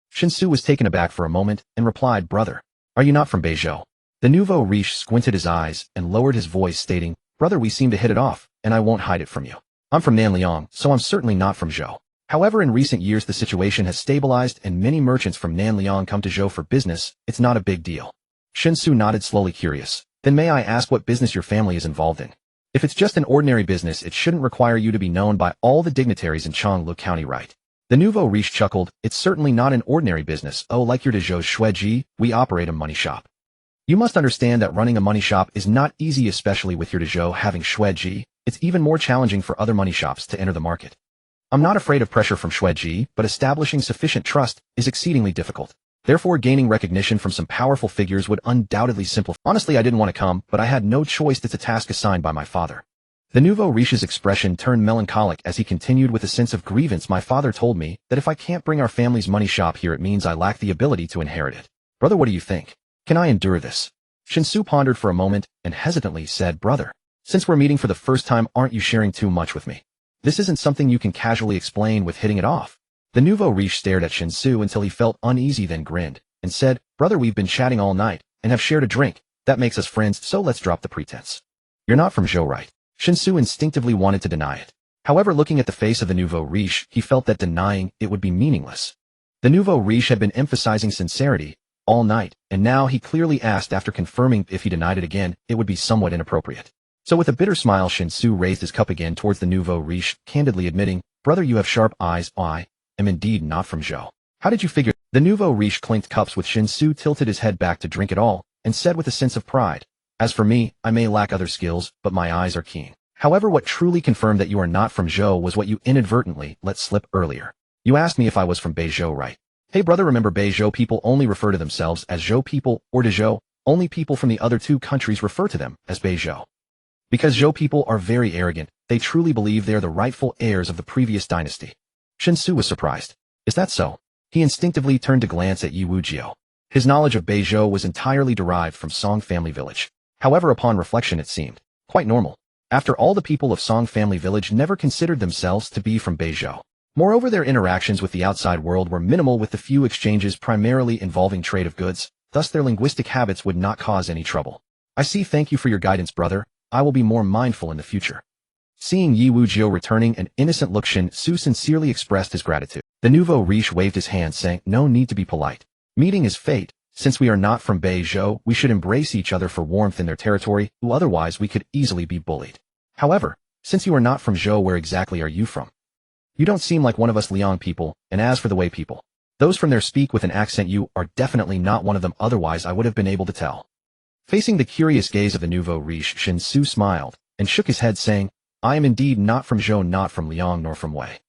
Shen Xu was taken aback for a moment and replied, "Brother, are you not from Beizhou?" The nouveau riche squinted his eyes and lowered his voice, stating, "Brother, we seem to hit it off, and I won't hide it from you. I'm from Nanliang, so I'm certainly not from Zhou. However, in recent years the situation has stabilized and many merchants from Nanliang come to Zhou for business. It's not a big deal." Shen Xu nodded, slowly curious. "Then may I ask what business your family is involved in? If it's just an ordinary business, it shouldn't require you to be known by all the dignitaries in Changlu County, right?" The nouveau riche chuckled. "It's certainly not an ordinary business. Oh, like your de Zhou's Xueji, we operate a money shop. You must understand that running a money shop is not easy, especially with your de Zhou having Xueji. It's even more challenging for other money shops to enter the market. I'm not afraid of pressure from Xueji, but establishing sufficient trust is exceedingly difficult. Therefore, gaining recognition from some powerful figures would undoubtedly simplify. Honestly, I didn't want to come, but I had no choice. It's a task assigned by my father." The nouveau riche's expression turned melancholic as he continued with a sense of grievance. "My father told me that if I can't bring our family's money shop here, it means I lack the ability to inherit it. Brother, what do you think? Can I endure this?" Shen Xu pondered for a moment and hesitantly said, "Brother, since we're meeting for the first time, aren't you sharing too much with me? This isn't something you can casually explain with hitting it off." The nouveau riche stared at Shen Xu until he felt uneasy, then grinned and said, "Brother, we've been chatting all night and have shared a drink. That makes us friends, so let's drop the pretense. You're not from Zhou, right?" Shen Xu instinctively wanted to deny it. However, looking at the face of the nouveau riche, he felt that denying it would be meaningless. The nouveau riche had been emphasizing sincerity all night, and now he clearly asked after confirming if he denied it again, it would be somewhat inappropriate. So with a bitter smile, Shen Xu raised his cup again towards the nouveau riche, candidly admitting, "Brother, you have sharp eyes. I am indeed not from Zhou. How did you figure?" The nouveau riche clinked cups with Shen Xu tilted his head back to drink it all, and said with a sense of pride, "As for me, I may lack other skills, but my eyes are keen. However, what truly confirmed that you are not from Zhou was what you inadvertently let slip earlier. You asked me if I was from Beizhou, right? Hey brother, remember Beizhou people only refer to themselves as Zhou people or Dezhou. Only people from the other two countries refer to them as Beizhou. Because Zhou people are very arrogant, they truly believe they are the rightful heirs of the previous dynasty." Shen Xu was surprised. Is that so? He instinctively turned to glance at Yi Wujiu. His knowledge of Beizhou was entirely derived from Song family village. However, upon reflection it seemed quite normal. After all, the people of Song family village never considered themselves to be from Beizhou. Moreover, their interactions with the outside world were minimal, with the few exchanges primarily involving trade of goods, thus their linguistic habits would not cause any trouble. "I see. Thank you for your guidance, brother. I will be more mindful in the future." Seeing Yi Wujiu returning an innocent look, Shen Xu sincerely expressed his gratitude. The nouveau riche waved his hand, saying, "No need to be polite. Meeting is fate. Since we are not from Beizhou, we should embrace each other for warmth in their territory, otherwise we could easily be bullied. However, since you are not from Zhou, where exactly are you from? You don't seem like one of us Liang people, and as for the Wei people, those from there speak with an accent. You are definitely not one of them, otherwise I would have been able to tell." Facing the curious gaze of the nouveau riche, Shen Xu smiled and shook his head, saying, "I am indeed not from Zhou, not from Liang, nor from Wei.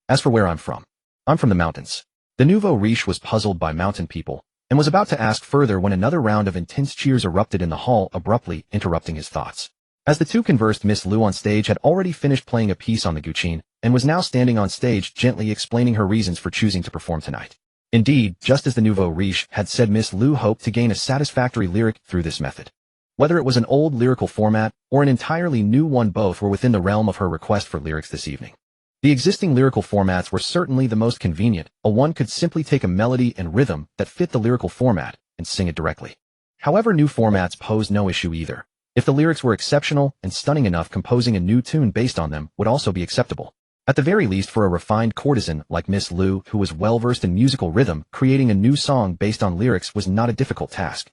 As for where I'm from the mountains." The nouveau riche was puzzled by mountain people, and was about to ask further when another round of intense cheers erupted in the hall, abruptly interrupting his thoughts. As the two conversed, Miss Lu on stage had already finished playing a piece on the guqin, and was now standing on stage gently explaining her reasons for choosing to perform tonight. Indeed, just as the nouveau riche had said, Miss Lu hoped to gain a satisfactory lyric through this method. Whether it was an old lyrical format or an entirely new one, both were within the realm of her request for lyrics this evening. The existing lyrical formats were certainly the most convenient. One could simply take a melody and rhythm that fit the lyrical format and sing it directly. However, new formats posed no issue either. If the lyrics were exceptional and stunning enough, composing a new tune based on them would also be acceptable. At the very least, for a refined courtesan like Miss Lu, who was well-versed in musical rhythm, creating a new song based on lyrics was not a difficult task.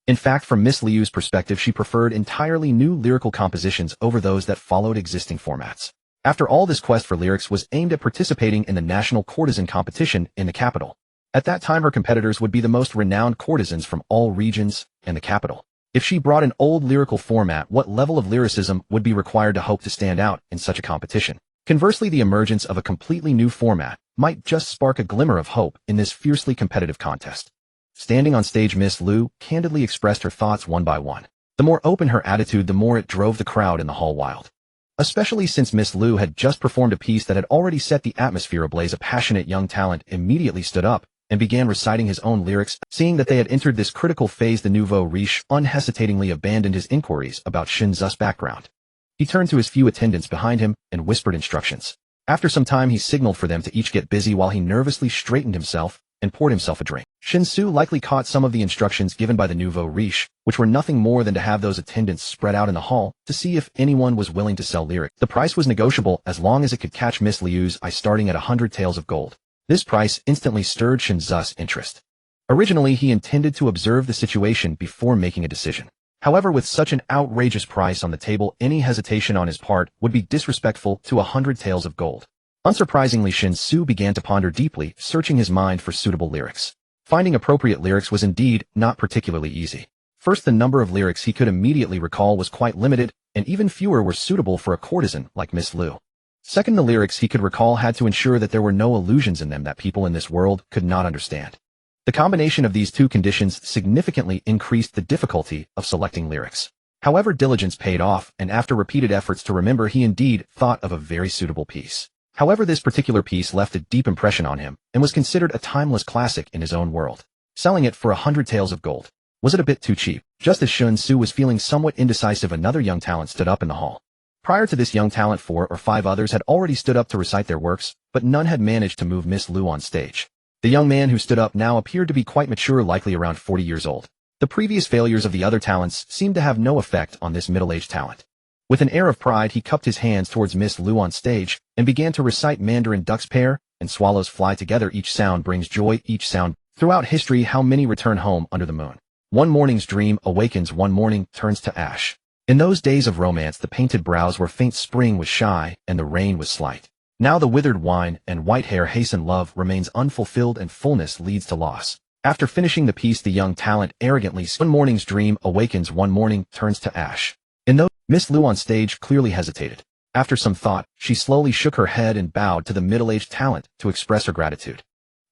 In fact, from Miss Liu's perspective, she preferred entirely new lyrical compositions over those that followed existing formats. After all, this quest for lyrics was aimed at participating in the national courtesan competition in the capital. At that time, her competitors would be the most renowned courtesans from all regions and the capital. If she brought an old lyrical format, what level of lyricism would be required to hope to stand out in such a competition? Conversely, the emergence of a completely new format might just spark a glimmer of hope in this fiercely competitive contest. Standing on stage, Miss Lu candidly expressed her thoughts one by one. The more open her attitude, the more it drove the crowd in the hall wild. Especially since Miss Lu had just performed a piece that had already set the atmosphere ablaze. A passionate young talent immediately stood up and began reciting his own lyrics. Seeing that they had entered this critical phase, the nouveau riche unhesitatingly abandoned his inquiries about Shen Xu's background. He turned to his few attendants behind him and whispered instructions. After some time, he signaled for them to each get busy while he nervously straightened himself and poured himself a drink. Shen Xu likely caught some of the instructions given by the nouveau riche, which were nothing more than to have those attendants spread out in the hall to see if anyone was willing to sell lyrics. The price was negotiable as long as it could catch Miss Liu's eye, starting at 100 taels of gold. This price instantly stirred Shen Xu's interest. Originally, he intended to observe the situation before making a decision. However, with such an outrageous price on the table, any hesitation on his part would be disrespectful to 100 taels of gold. Unsurprisingly, Shen Xu began to ponder deeply, searching his mind for suitable lyrics. Finding appropriate lyrics was indeed not particularly easy. First, the number of lyrics he could immediately recall was quite limited, and even fewer were suitable for a courtesan like Miss Lu. Second, the lyrics he could recall had to ensure that there were no allusions in them that people in this world could not understand. The combination of these two conditions significantly increased the difficulty of selecting lyrics. However, diligence paid off, and after repeated efforts to remember, he indeed thought of a very suitable piece. However, this particular piece left a deep impression on him and was considered a timeless classic in his own world. Selling it for 100 taels of gold. Was it a bit too cheap? Just as Shen Xu was feeling somewhat indecisive, another young talent stood up in the hall. Prior to this young talent, 4 or 5 others had already stood up to recite their works, but none had managed to move Miss Lu on stage. The young man who stood up now appeared to be quite mature, likely around 40 years old. The previous failures of the other talents seemed to have no effect on this middle-aged talent. With an air of pride, he cupped his hands towards Miss Lu on stage and began to recite Mandarin duck's pair, and swallows fly together. Each sound brings joy, each sound. Throughout history, how many return home under the moon? One morning's dream awakens, one morning turns to ash. In those days of romance, the painted brows were faint, spring was shy, and the rain was slight. Now the withered wine and white hair hasten, love remains unfulfilled, and fullness leads to loss. After finishing the piece, the young talent arrogantly says, one morning's dream awakens, one morning turns to ash. In those, Miss Lu on stage clearly hesitated. After some thought, she slowly shook her head and bowed to the middle-aged talent to express her gratitude.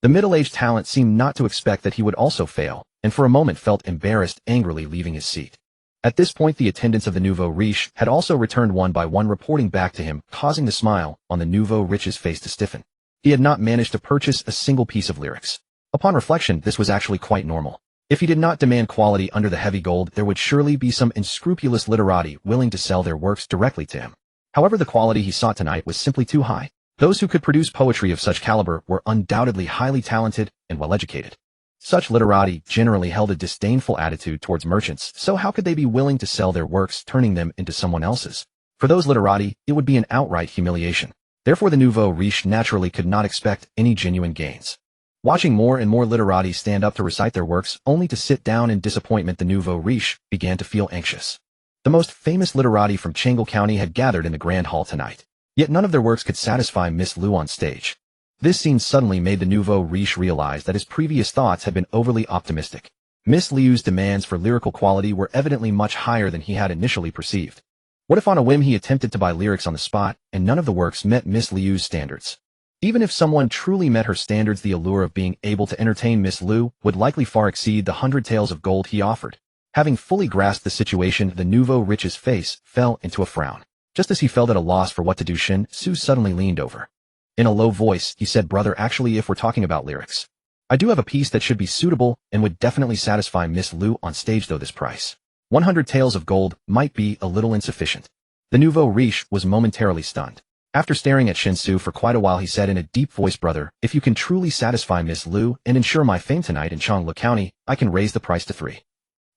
The middle-aged talent seemed not to expect that he would also fail, and for a moment felt embarrassed, angrily leaving his seat. At this point, the attendants of the nouveau riche had also returned one by one, reporting back to him, causing the smile on the nouveau riche's face to stiffen. He had not managed to purchase a single piece of lyrics. Upon reflection, this was actually quite normal. If he did not demand quality under the heavy gold, there would surely be some unscrupulous literati willing to sell their works directly to him. However, the quality he sought tonight was simply too high. Those who could produce poetry of such caliber were undoubtedly highly talented and well-educated. Such literati generally held a disdainful attitude towards merchants, so how could they be willing to sell their works, turning them into someone else's? For those literati, it would be an outright humiliation. Therefore, the nouveau riche naturally could not expect any genuine gains. Watching more and more literati stand up to recite their works, only to sit down in disappointment, the nouveau riche began to feel anxious. The most famous literati from Changle County had gathered in the grand hall tonight. Yet none of their works could satisfy Miss Lu on stage. This scene suddenly made the nouveau riche realize that his previous thoughts had been overly optimistic. Miss Liu's demands for lyrical quality were evidently much higher than he had initially perceived. What if on a whim he attempted to buy lyrics on the spot, and none of the works met Miss Liu's standards? Even if someone truly met her standards, the allure of being able to entertain Miss Lu would likely far exceed the 100 taels of gold he offered. Having fully grasped the situation, the nouveau riche's face fell into a frown. Just as he felt at a loss for what to do, Shen Xu suddenly leaned over. In a low voice, he said, "Brother, actually, if we're talking about lyrics, I do have a piece that should be suitable and would definitely satisfy Miss Lu on stage, though this price, 100 taels of gold, might be a little insufficient." The nouveau riche was momentarily stunned. After staring at Shen Xu for quite a while, he said in a deep voice, "Brother, if you can truly satisfy Miss Lu and ensure my fame tonight in Changle County, I can raise the price to 3.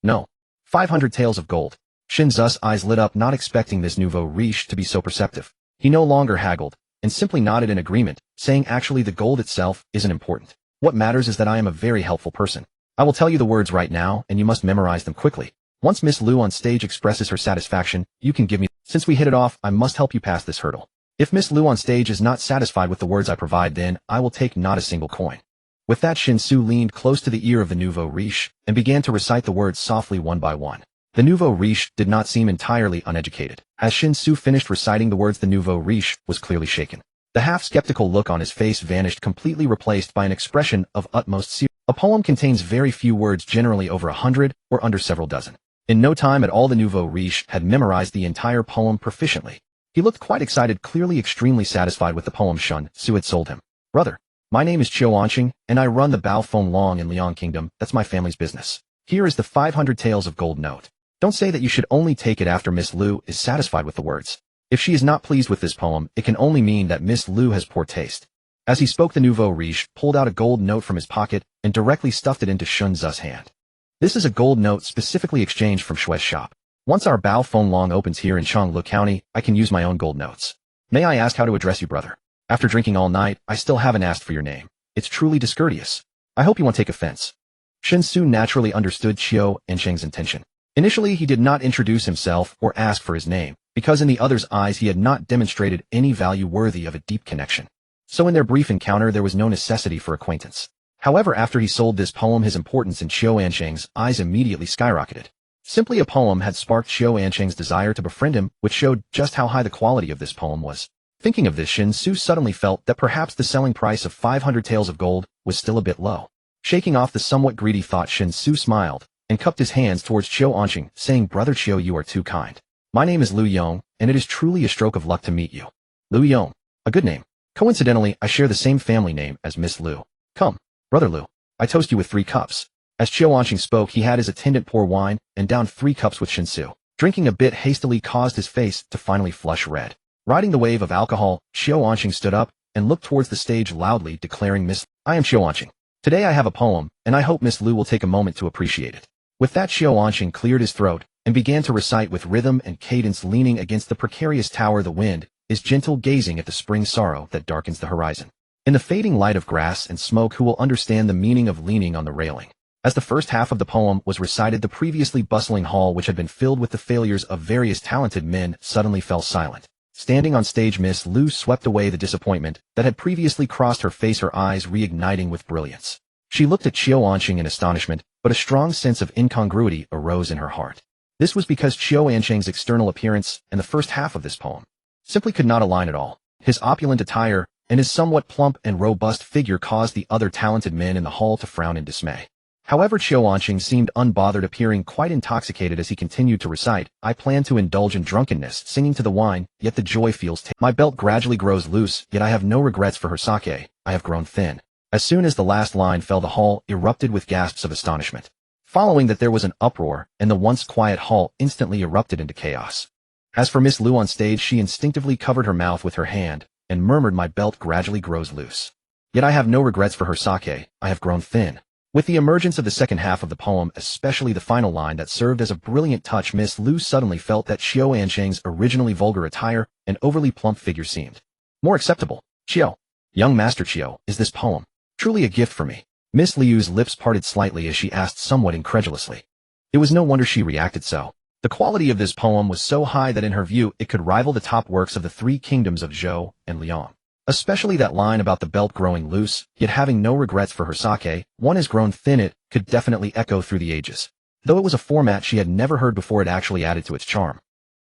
No. 500 taels of gold." Shen Xu's eyes lit up, not expecting this nouveau riche to be so perceptive. He no longer haggled, and simply nodded in agreement, saying, "Actually, the gold itself isn't important. What matters is that I am a very helpful person. I will tell you the words right now, and you must memorize them quickly. Once Miss Lu on stage expresses her satisfaction, you can give me. Since we hit it off, I must help you pass this hurdle. If Miss Lu on stage is not satisfied with the words I provide, then I will take not a single coin." With that, Shen Xu leaned close to the ear of the nouveau riche and began to recite the words softly one by one. The nouveau riche did not seem entirely uneducated. As Shen Xu finished reciting the words, the nouveau riche was clearly shaken. The half-skeptical look on his face vanished, completely replaced by an expression of utmost seriousness. A poem contains very few words, generally over 100 or under several dozen. In no time at all, the nouveau riche had memorized the entire poem proficiently. He looked quite excited, clearly extremely satisfied with the poem Shen Xu had sold him. "Brother, my name is Chiu Anqing, and I run the Bao Feng Long in Liang Kingdom. That's my family's business. Here is the 500 taels of gold note. Don't say that you should only take it after Miss Lu is satisfied with the words. If she is not pleased with this poem, it can only mean that Miss Lu has poor taste." As he spoke, the nouveau riche pulled out a gold note from his pocket and directly stuffed it into Shen Xu's hand. "This is a gold note specifically exchanged from Shui's shop. Once our Bao Feng Long opens here in Changle County, I can use my own gold notes. May I ask how to address you, brother? After drinking all night, I still haven't asked for your name. It's truly discourteous. I hope you won't take offense." Shen Xu naturally understood Chiu Anqing's intention. Initially, he did not introduce himself or ask for his name, because in the other's eyes he had not demonstrated any value worthy of a deep connection. So in their brief encounter, there was no necessity for acquaintance. However, after he sold this poem, his importance in Chiu Anqing's eyes immediately skyrocketed. Simply a poem had sparked Chiu Anqing's desire to befriend him, which showed just how high the quality of this poem was. Thinking of this, Shen Xu suddenly felt that perhaps the selling price of 500 taels of gold was still a bit low. Shaking off the somewhat greedy thought, Shen Xu smiled and cupped his hands towards Chiu Anqing, saying, "Brother Chiu, you are too kind. My name is Lu Yong, and it is truly a stroke of luck to meet you." Lu Yong, a good name. Coincidentally, I share the same family name as Miss Lu. Come, Brother Lu, I toast you with 3 cups. As Chiu Anqing spoke, he had his attendant pour wine and downed 3 cups with Shen Xu. Drinking a bit hastily caused his face to finally flush red. Riding the wave of alcohol, Chiu Anqing stood up and looked towards the stage, loudly declaring, "I am Chiu Anqing. Today I have a poem, and I hope Miss Lu will take a moment to appreciate it." With that, Chiu Anqing cleared his throat and began to recite with rhythm and cadence. Leaning against the precarious tower, the wind is gentle, gazing at the spring sorrow that darkens the horizon. In the fading light of grass and smoke, who will understand the meaning of leaning on the railing? As the first half of the poem was recited, the previously bustling hall, which had been filled with the failures of various talented men, suddenly fell silent. Standing on stage, Miss Lu swept away the disappointment that had previously crossed her face, her eyes reigniting with brilliance. She looked at Qiu Anqing in astonishment, but a strong sense of incongruity arose in her heart. This was because Qiu Anqing's external appearance and the first half of this poem simply could not align at all. His opulent attire and his somewhat plump and robust figure caused the other talented men in the hall to frown in dismay. However, Qiu Anqing seemed unbothered, appearing quite intoxicated as he continued to recite, "I plan to indulge in drunkenness, singing to the wine, yet the joy feels my belt gradually grows loose, yet I have no regrets for her sake, I have grown thin." As soon as the last line fell, the hall erupted with gasps of astonishment. Following that, there was an uproar, and the once quiet hall instantly erupted into chaos. As for Miss Lu on stage, she instinctively covered her mouth with her hand and murmured, "My belt gradually grows loose. Yet I have no regrets for her sake, I have grown thin." With the emergence of the second half of the poem, especially the final line that served as a brilliant touch, Miss Lu suddenly felt that Qiu Anqing's originally vulgar attire and overly plump figure seemed more acceptable. "Qiu, young Master Qiu, is this poem truly a gift for me?" Miss Liu's lips parted slightly as she asked somewhat incredulously. It was no wonder she reacted so. The quality of this poem was so high that in her view it could rival the top works of the three kingdoms of Zhou and Liang. Especially that line about the belt growing loose, yet having no regrets for her sake, one has grown thin, it could definitely echo through the ages. Though it was a format she had never heard before, it actually added to its charm.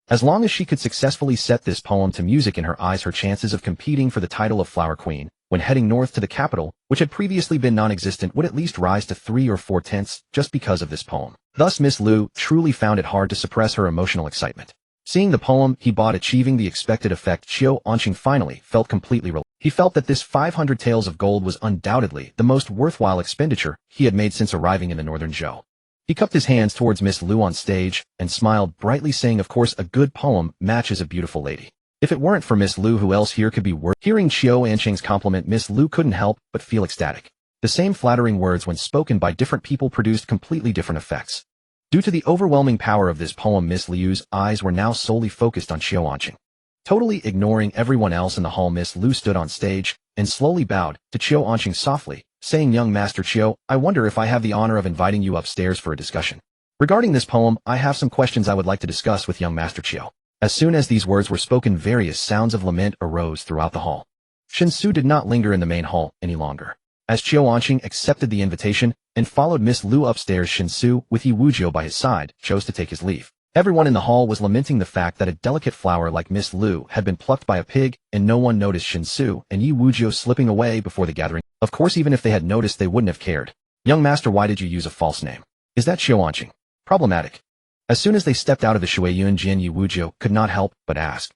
As long as she could successfully set this poem to music, in her eyes her chances of competing for the title of Flower Queen, when heading north to the capital, which had previously been non-existent, would at least rise to 3 or 4/10 just because of this poem. Thus Miss Lu truly found it hard to suppress her emotional excitement. Seeing the poem he bought achieving the expected effect, Qiu Anqing finally felt completely relieved. He felt that this 500 taels of gold was undoubtedly the most worthwhile expenditure he had made since arriving in the northern Zhou. He cupped his hands towards Miss Lu on stage and smiled brightly, saying, "Of course, a good poem matches a beautiful lady. If it weren't for Miss Lu, who else here could be worth?" Hearing Qiu Anqing's compliment, Miss Lu couldn't help but feel ecstatic. The same flattering words, when spoken by different people, produced completely different effects. Due to the overwhelming power of this poem, Miss Liu's eyes were now solely focused on Qiu Anqing. Totally ignoring everyone else in the hall, Miss Lu stood on stage and slowly bowed to Qiu Anqing softly, saying, "Young Master Qiu, I wonder if I have the honor of inviting you upstairs for a discussion. Regarding this poem, I have some questions I would like to discuss with young Master Qiu." As soon as these words were spoken, various sounds of lament arose throughout the hall. Shen Xu did not linger in the main hall any longer. As Qiu Anqing accepted the invitation and followed Miss Lu upstairs, Shen Xu, with Yi Wujiu by his side, chose to take his leave. Everyone in the hall was lamenting the fact that a delicate flower like Miss Lu had been plucked by a pig, and no one noticed Shen Xu and Yi Wujiu slipping away before the gathering. Of course, even if they had noticed, they wouldn't have cared. "Young Master, why did you use a false name? Is that Qiu Anqing problematic?" As soon as they stepped out of the Shuiyun Jin, Yi Wujiu could not help but ask.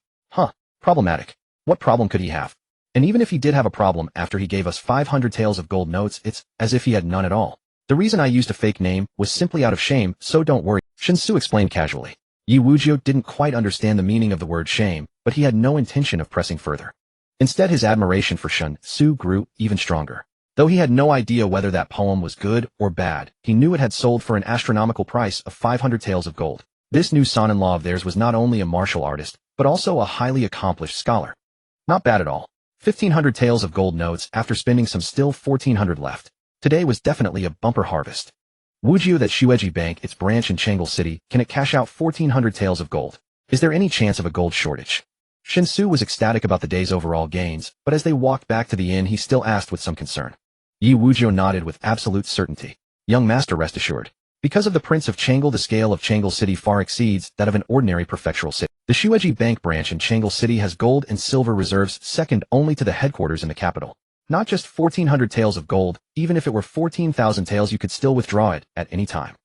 Problematic? What problem could he have? And even if he did have a problem, after he gave us 500 taels of gold notes, it's as if he had none at all. The reason I used a fake name was simply out of shame, so don't worry, Shen Xu explained casually. Yi Wujiu didn't quite understand the meaning of the word shame, but he had no intention of pressing further. Instead, his admiration for Shen Xu grew even stronger. Though he had no idea whether that poem was good or bad, he knew it had sold for an astronomical price of 500 taels of gold. This new son-in-law of theirs was not only a martial artist, but also a highly accomplished scholar. Not bad at all. 1,500 taels of gold notes after spending some, still 1,400 left. Today was definitely a bumper harvest. Wujiu, that Shueji Bank, its branch in Chang'e City, can it cash out 1,400 taels of gold? Is there any chance of a gold shortage? Shen Xu was ecstatic about the day's overall gains, but as they walked back to the inn, he still asked with some concern. Yi Wujiu nodded with absolute certainty. "Young Master, rest assured. Because of the Prince of Chang'e, the scale of Chang'e City far exceeds that of an ordinary prefectural city. The Shueji Bank branch in Chang'e City has gold and silver reserves second only to the headquarters in the capital. Not just 1,400 taels of gold, even if it were 14,000 taels, you could still withdraw it at any time."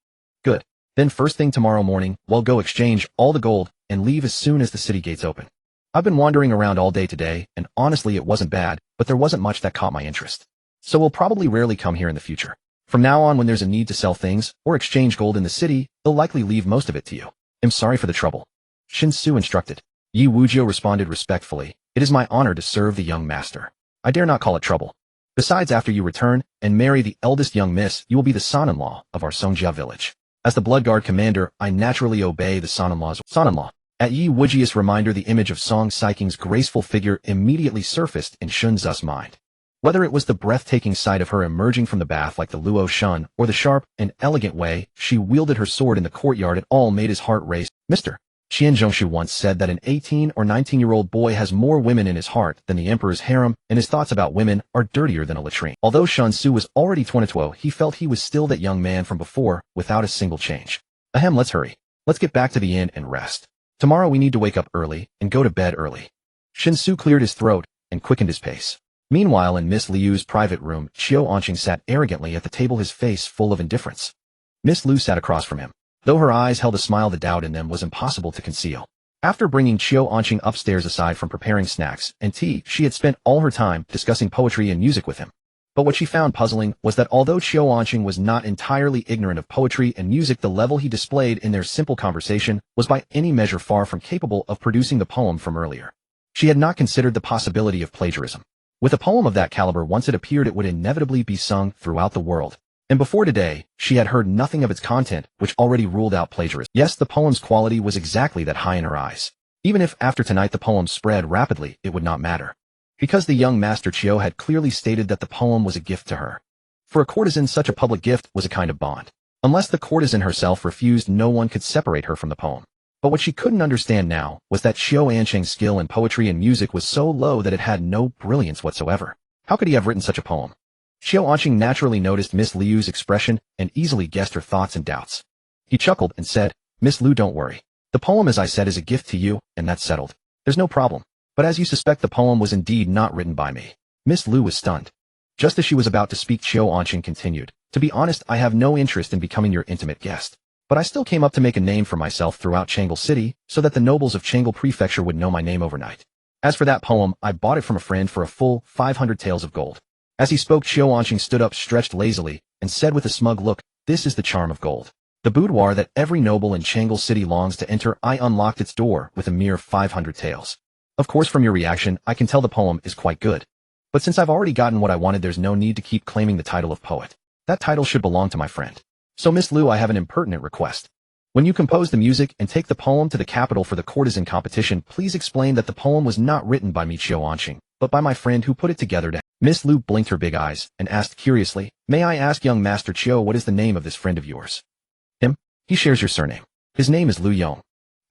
"Good. Then first thing tomorrow morning, we'll go exchange all the gold and leave as soon as the city gates open. I've been wandering around all day today, and honestly it wasn't bad, but there wasn't much that caught my interest. So we'll probably rarely come here in the future. From now on, when there's a need to sell things or exchange gold in the city, they'll likely leave most of it to you. I'm sorry for the trouble," Shen Xu instructed. Yi Wujiu responded respectfully. "It is my honor to serve the young master. I dare not call it trouble. Besides, after you return and marry the eldest young miss, you will be the son-in-law of our Songjia village. As the Blood Guard commander, I naturally obey the son-in-law's son-in-law." At Yi Wujiu's reminder, the image of Song Saiking's graceful figure immediately surfaced in Shun Zu's mind. Whether it was the breathtaking sight of her emerging from the bath like the Luo Shun, or the sharp and elegant way she wielded her sword in the courtyard, it all made his heart race. Mr. Shen Xu once said that an 18 or 19-year-old boy has more women in his heart than the emperor's harem, and his thoughts about women are dirtier than a latrine. Although Shen Xu was already 22, he felt he was still that young man from before, without a single change. Ahem, let's hurry. Let's get back to the inn and rest. Tomorrow we need to wake up early and go to bed early. Shen Xu cleared his throat and quickened his pace. Meanwhile, in Miss Liu's private room, Qiu Anqing sat arrogantly at the table, his face full of indifference. Miss Liu sat across from him. Though her eyes held a smile, the doubt in them was impossible to conceal. After bringing Qiu Anqing upstairs, aside from preparing snacks and tea, she had spent all her time discussing poetry and music with him. But what she found puzzling was that although Qiu Anqing was not entirely ignorant of poetry and music, the level he displayed in their simple conversation was by any measure far from capable of producing the poem from earlier. She had not considered the possibility of plagiarism. With a poem of that caliber, once it appeared, it would inevitably be sung throughout the world. And before today, she had heard nothing of its content, which already ruled out plagiarism. Yes, the poem's quality was exactly that high in her eyes. Even if after tonight the poem spread rapidly, it would not matter. Because the young Master Qiu had clearly stated that the poem was a gift to her. For a courtesan, such a public gift was a kind of bond. Unless the courtesan herself refused, no one could separate her from the poem. But what she couldn't understand now was that Qiu Anqing's skill in poetry and music was so low that it had no brilliance whatsoever. How could he have written such a poem? Qiu Anqing naturally noticed Miss Liu's expression and easily guessed her thoughts and doubts. He chuckled and said, "Miss Liu, don't worry. The poem, as I said, is a gift to you, and that's settled. There's no problem. But as you suspect, the poem was indeed not written by me." Miss Liu was stunned. Just as she was about to speak, Qiu Anqing continued, "To be honest, I have no interest in becoming your intimate guest. But I still came up to make a name for myself throughout Changle City, so that the nobles of Changle Prefecture would know my name overnight. As for that poem, I bought it from a friend for a full 500 taels of gold." As he spoke, Qiu Anqing stood up, stretched lazily, and said with a smug look, "This is the charm of gold. The boudoir that every noble in Changle City longs to enter. I unlocked its door with a mere 500 taels. Of course, from your reaction, I can tell the poem is quite good. But since I've already gotten what I wanted, there's no need to keep claiming the title of poet. That title should belong to my friend. So Miss Liu, I have an impertinent request. When you compose the music and take the poem to the capital for the courtesan competition, please explain that the poem was not written by me, Qiu Anqing, but by my friend who put it together to..." Miss Liu blinked her big eyes and asked curiously, "May I ask, young Master Qiu, what is the name of this friend of yours?" "Him? He shares your surname. His name is Liu Yong."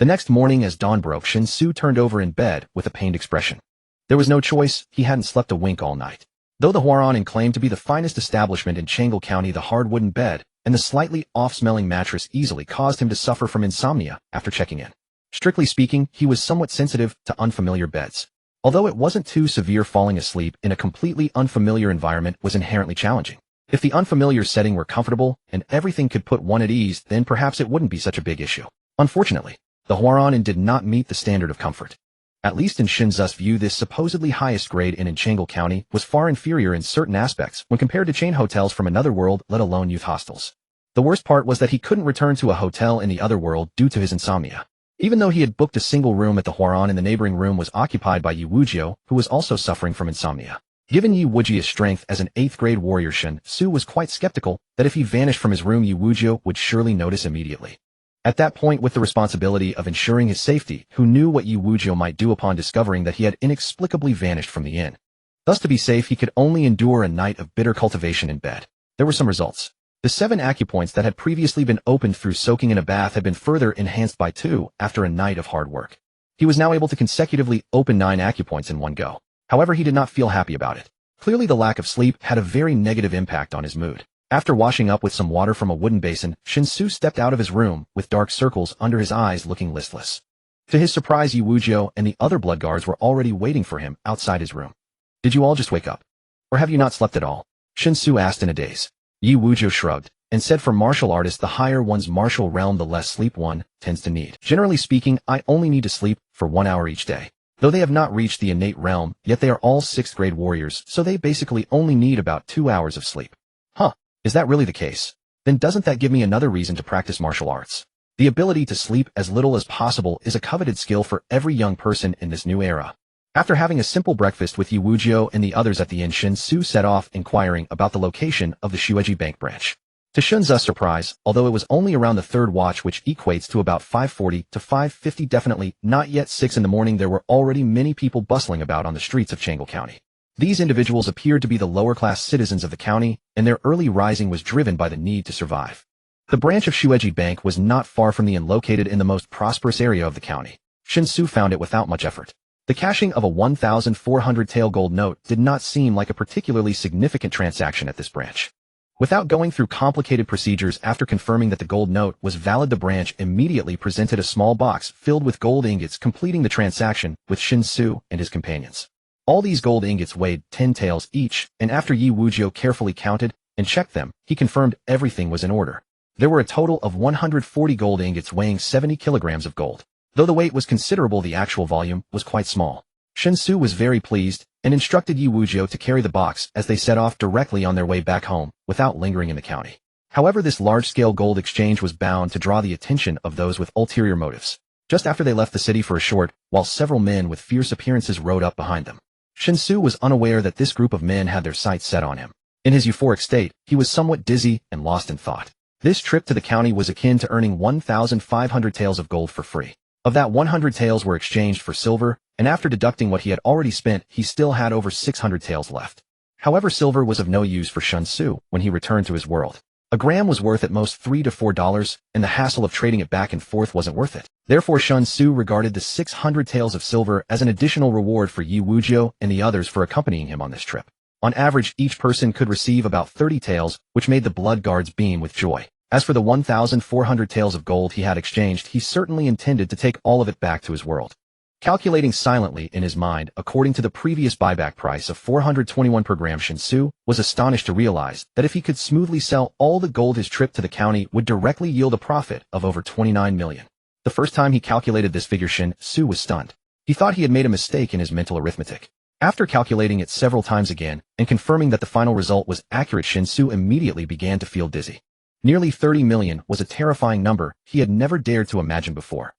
The next morning, as dawn broke, Shen Xu turned over in bed with a pained expression. There was no choice, he hadn't slept a wink all night. Though the Huaran Inn claimed to be the finest establishment in Changle County, the hard wooden bed and the slightly off-smelling mattress easily caused him to suffer from insomnia after checking in. Strictly speaking, he was somewhat sensitive to unfamiliar beds. Although it wasn't too severe, falling asleep in a completely unfamiliar environment was inherently challenging. If the unfamiliar setting were comfortable and everything could put one at ease, then perhaps it wouldn't be such a big issue. Unfortunately, the Huaran Inn did not meet the standard of comfort. At least in Shen Xu's view, this supposedly highest grade inn in Changle County was far inferior in certain aspects when compared to chain hotels from another world, let alone youth hostels. The worst part was that he couldn't return to a hotel in the other world due to his insomnia. Even though he had booked a single room at the Huaran Inn, the neighboring room was occupied by Yi Wujio, who was also suffering from insomnia. Given Yi Wujio's strength as an 8th grade warrior, Shen Xu was quite skeptical that if he vanished from his room, Yi Wujio would surely notice immediately. At that point, with the responsibility of ensuring his safety, who knew what Yi Wujio might do upon discovering that he had inexplicably vanished from the inn. Thus, to be safe, he could only endure a night of bitter cultivation in bed. There were some results. The 7 acupoints that had previously been opened through soaking in a bath had been further enhanced by 2 after a night of hard work. He was now able to consecutively open 9 acupoints in one go. However, he did not feel happy about it. Clearly, the lack of sleep had a very negative impact on his mood. After washing up with some water from a wooden basin, Shen Xu stepped out of his room with dark circles under his eyes, looking listless. To his surprise, Yi Wujio and the other blood guards were already waiting for him outside his room. "Did you all just wake up? Or have you not slept at all?" Shen Xu asked in a daze. Yi Wujio shrugged and said, "For martial artists, the higher one's martial realm, the less sleep one tends to need. Generally speaking, I only need to sleep for 1 hour each day. Though they have not reached the innate realm, yet they are all 6th grade warriors, so they basically only need about 2 hours of sleep." "Huh, is that really the case? Then doesn't that give me another reason to practice martial arts? The ability to sleep as little as possible is a coveted skill for every young person in this new era." After having a simple breakfast with Yi Wujio and the others at the inn, Shen Xu set off inquiring about the location of the Shueji Bank branch. To Shen Xu's surprise, although it was only around the 3rd watch, which equates to about 5:40 to 5:50, definitely not yet 6 in the morning, there were already many people bustling about on the streets of Changle County. These individuals appeared to be the lower-class citizens of the county, and their early rising was driven by the need to survive. The branch of Shueji Bank was not far from the inn located in the most prosperous area of the county. Shen Xu found it without much effort. The cashing of a 1,400 tael gold note did not seem like a particularly significant transaction at this branch. Without going through complicated procedures, after confirming that the gold note was valid, the branch immediately presented a small box filled with gold ingots, completing the transaction with Shen Xu and his companions. All these gold ingots weighed 10 taels each, and after Yi Wujiu carefully counted and checked them, he confirmed everything was in order. There were a total of 140 gold ingots weighing 70 kilograms of gold. Though the weight was considerable, the actual volume was quite small. Shen Xu was very pleased and instructed Yi Wujiu to carry the box as they set off directly on their way back home without lingering in the county. However, this large-scale gold exchange was bound to draw the attention of those with ulterior motives. Just after they left the city for a short while, several men with fierce appearances rode up behind them. Shen Xu was unaware that this group of men had their sights set on him. In his euphoric state, he was somewhat dizzy and lost in thought. This trip to the county was akin to earning 1,500 taels of gold for free. Of that, 100 taels were exchanged for silver, and after deducting what he had already spent, he still had over 600 taels left. However, silver was of no use for Shen Xu when he returned to his world. A gram was worth at most $3 to $4, and the hassle of trading it back and forth wasn't worth it. Therefore, Shen Xu regarded the 600 taels of silver as an additional reward for Yi Wujiu and the others for accompanying him on this trip. On average, each person could receive about 30 taels, which made the blood guards beam with joy. As for the 1,400 taels of gold he had exchanged, he certainly intended to take all of it back to his world. Calculating silently in his mind, according to the previous buyback price of 421 per gram, Shen Xu was astonished to realize that if he could smoothly sell all the gold, his trip to the county would directly yield a profit of over 29 million. The first time he calculated this figure, Shen Xu was stunned. He thought he had made a mistake in his mental arithmetic. After calculating it several times again and confirming that the final result was accurate, Shen Xu immediately began to feel dizzy. Nearly 30 million was a terrifying number he had never dared to imagine before.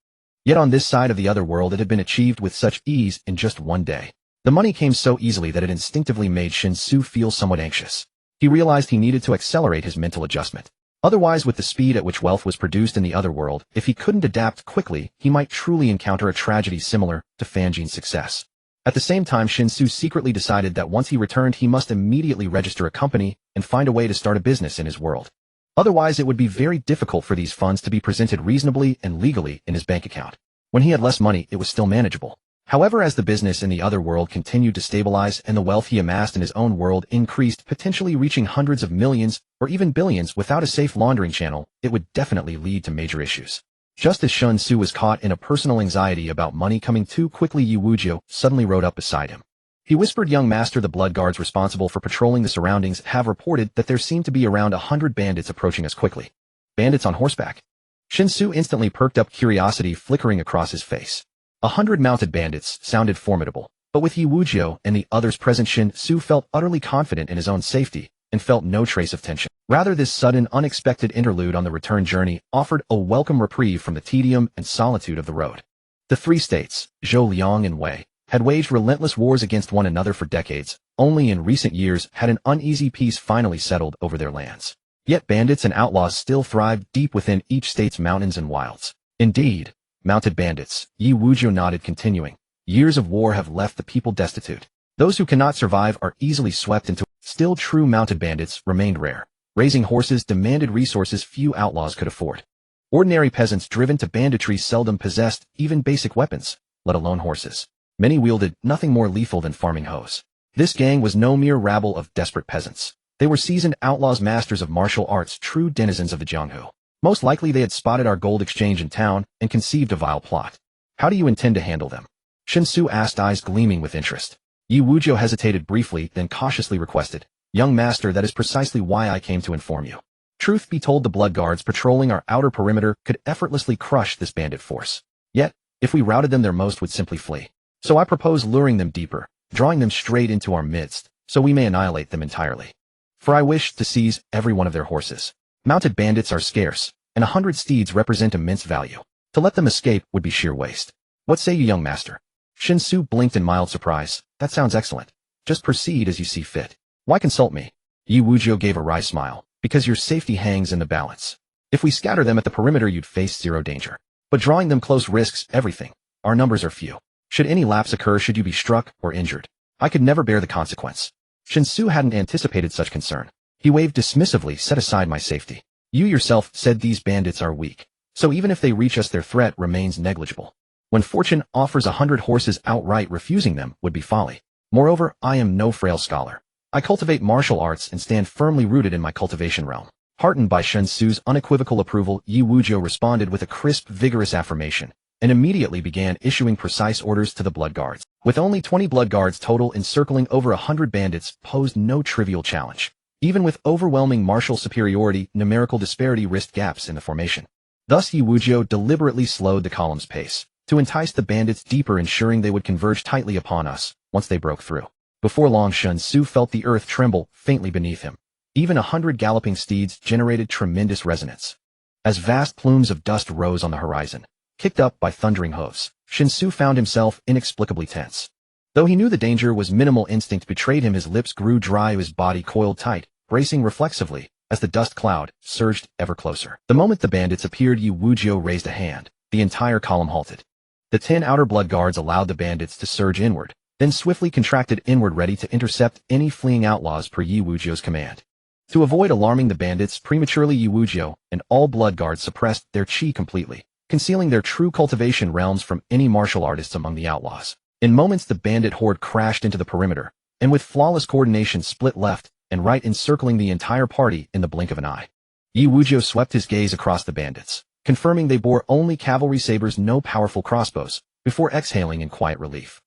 Yet on this side of the other world, it had been achieved with such ease in just one day. The money came so easily that it instinctively made Shen Xu feel somewhat anxious. He realized he needed to accelerate his mental adjustment. Otherwise, with the speed at which wealth was produced in the other world, if he couldn't adapt quickly, he might truly encounter a tragedy similar to Fan Jin's success. At the same time, Shen Xu secretly decided that once he returned, he must immediately register a company and find a way to start a business in his world. Otherwise, it would be very difficult for these funds to be presented reasonably and legally in his bank account. When he had less money, it was still manageable. However, as the business in the other world continued to stabilize and the wealth he amassed in his own world increased, potentially reaching hundreds of millions or even billions without a safe laundering channel, it would definitely lead to major issues. Just as Shen Xu was caught in a personal anxiety about money coming too quickly, Yi Wujiu suddenly rode up beside him. He whispered, "Young master, the blood guards responsible for patrolling the surroundings have reported that there seem to be around 100 bandits approaching us quickly." Bandits on horseback? Shen Xu instantly perked up, curiosity flickering across his face. 100 mounted bandits sounded formidable, but with Yi Wujiu and the others present, Shen Xu felt utterly confident in his own safety and felt no trace of tension. Rather, this sudden, unexpected interlude on the return journey offered a welcome reprieve from the tedium and solitude of the road. The three states, Zhou, Liang, and Wei, had waged relentless wars against one another for decades. Only in recent years had an uneasy peace finally settled over their lands. Yet bandits and outlaws still thrived deep within each state's mountains and wilds. Indeed, mounted bandits, Yi Wujiu nodded, continuing. Years of war have left the people destitute. Those who cannot survive are easily swept into. Still, true mounted bandits remained rare. Raising horses demanded resources few outlaws could afford. Ordinary peasants driven to banditry seldom possessed even basic weapons, let alone horses. Many wielded nothing more lethal than farming hoes. This gang was no mere rabble of desperate peasants. They were seasoned outlaws, masters of martial arts, true denizens of the Jianghu. Most likely they had spotted our gold exchange in town and conceived a vile plot. How do you intend to handle them? Shen Xu asked, eyes gleaming with interest. Yi Wujiu hesitated briefly, then cautiously requested, "Young master, that is precisely why I came to inform you. Truth be told, the blood guards patrolling our outer perimeter could effortlessly crush this bandit force. Yet, if we routed them, their most would simply flee. So I propose luring them deeper, drawing them straight into our midst, so we may annihilate them entirely. For I wish to seize every one of their horses. Mounted bandits are scarce, and 100 steeds represent immense value. To let them escape would be sheer waste. What say you, young master?" Shen Xu blinked in mild surprise. "That sounds excellent. Just proceed as you see fit. Why consult me?" Yi Wujiu gave a wry smile. "Because your safety hangs in the balance. If we scatter them at the perimeter, you'd face zero danger. But drawing them close risks everything. Our numbers are few. Should any lapse occur, should you be struck or injured, I could never bear the consequence. Shen Xu hadn't anticipated such concern. He waved dismissively, set aside my safety. You yourself said these bandits are weak. So even if they reach us, their threat remains negligible. When fortune offers 100 horses outright, refusing them would be folly. Moreover, I am no frail scholar. I cultivate martial arts and stand firmly rooted in my cultivation realm. Heartened by Shen Xu's unequivocal approval, Yi Wujiu responded with a crisp, vigorous affirmation, and immediately began issuing precise orders to the blood guards. With only 20 blood guards total encircling over 100 bandits posed no trivial challenge. Even with overwhelming martial superiority, numerical disparity risked gaps in the formation. Thus Yi Wujiu deliberately slowed the column's pace, to entice the bandits deeper, ensuring they would converge tightly upon us once they broke through. Before long, Shen Xu felt the earth tremble faintly beneath him. Even 100 galloping steeds generated tremendous resonance. As vast plumes of dust rose on the horizon, kicked up by thundering hooves, Shen Xu found himself inexplicably tense. Though he knew the danger was minimal, instinct betrayed him. His lips grew dry, his body coiled tight, bracing reflexively as the dust cloud surged ever closer. The moment the bandits appeared, Yi Wujiu raised a hand. The entire column halted. The 10 outer blood guards allowed the bandits to surge inward, then swiftly contracted inward, ready to intercept any fleeing outlaws per Yi Wujiu's command. To avoid alarming the bandits prematurely, Yi Wujiu and all blood guards suppressed their chi completely, concealing their true cultivation realms from any martial artists among the outlaws. In moments, the bandit horde crashed into the perimeter, and with flawless coordination split left and right, encircling the entire party in the blink of an eye. Yi Wujiu swept his gaze across the bandits, confirming they bore only cavalry sabers, no powerful crossbows, before exhaling in quiet relief.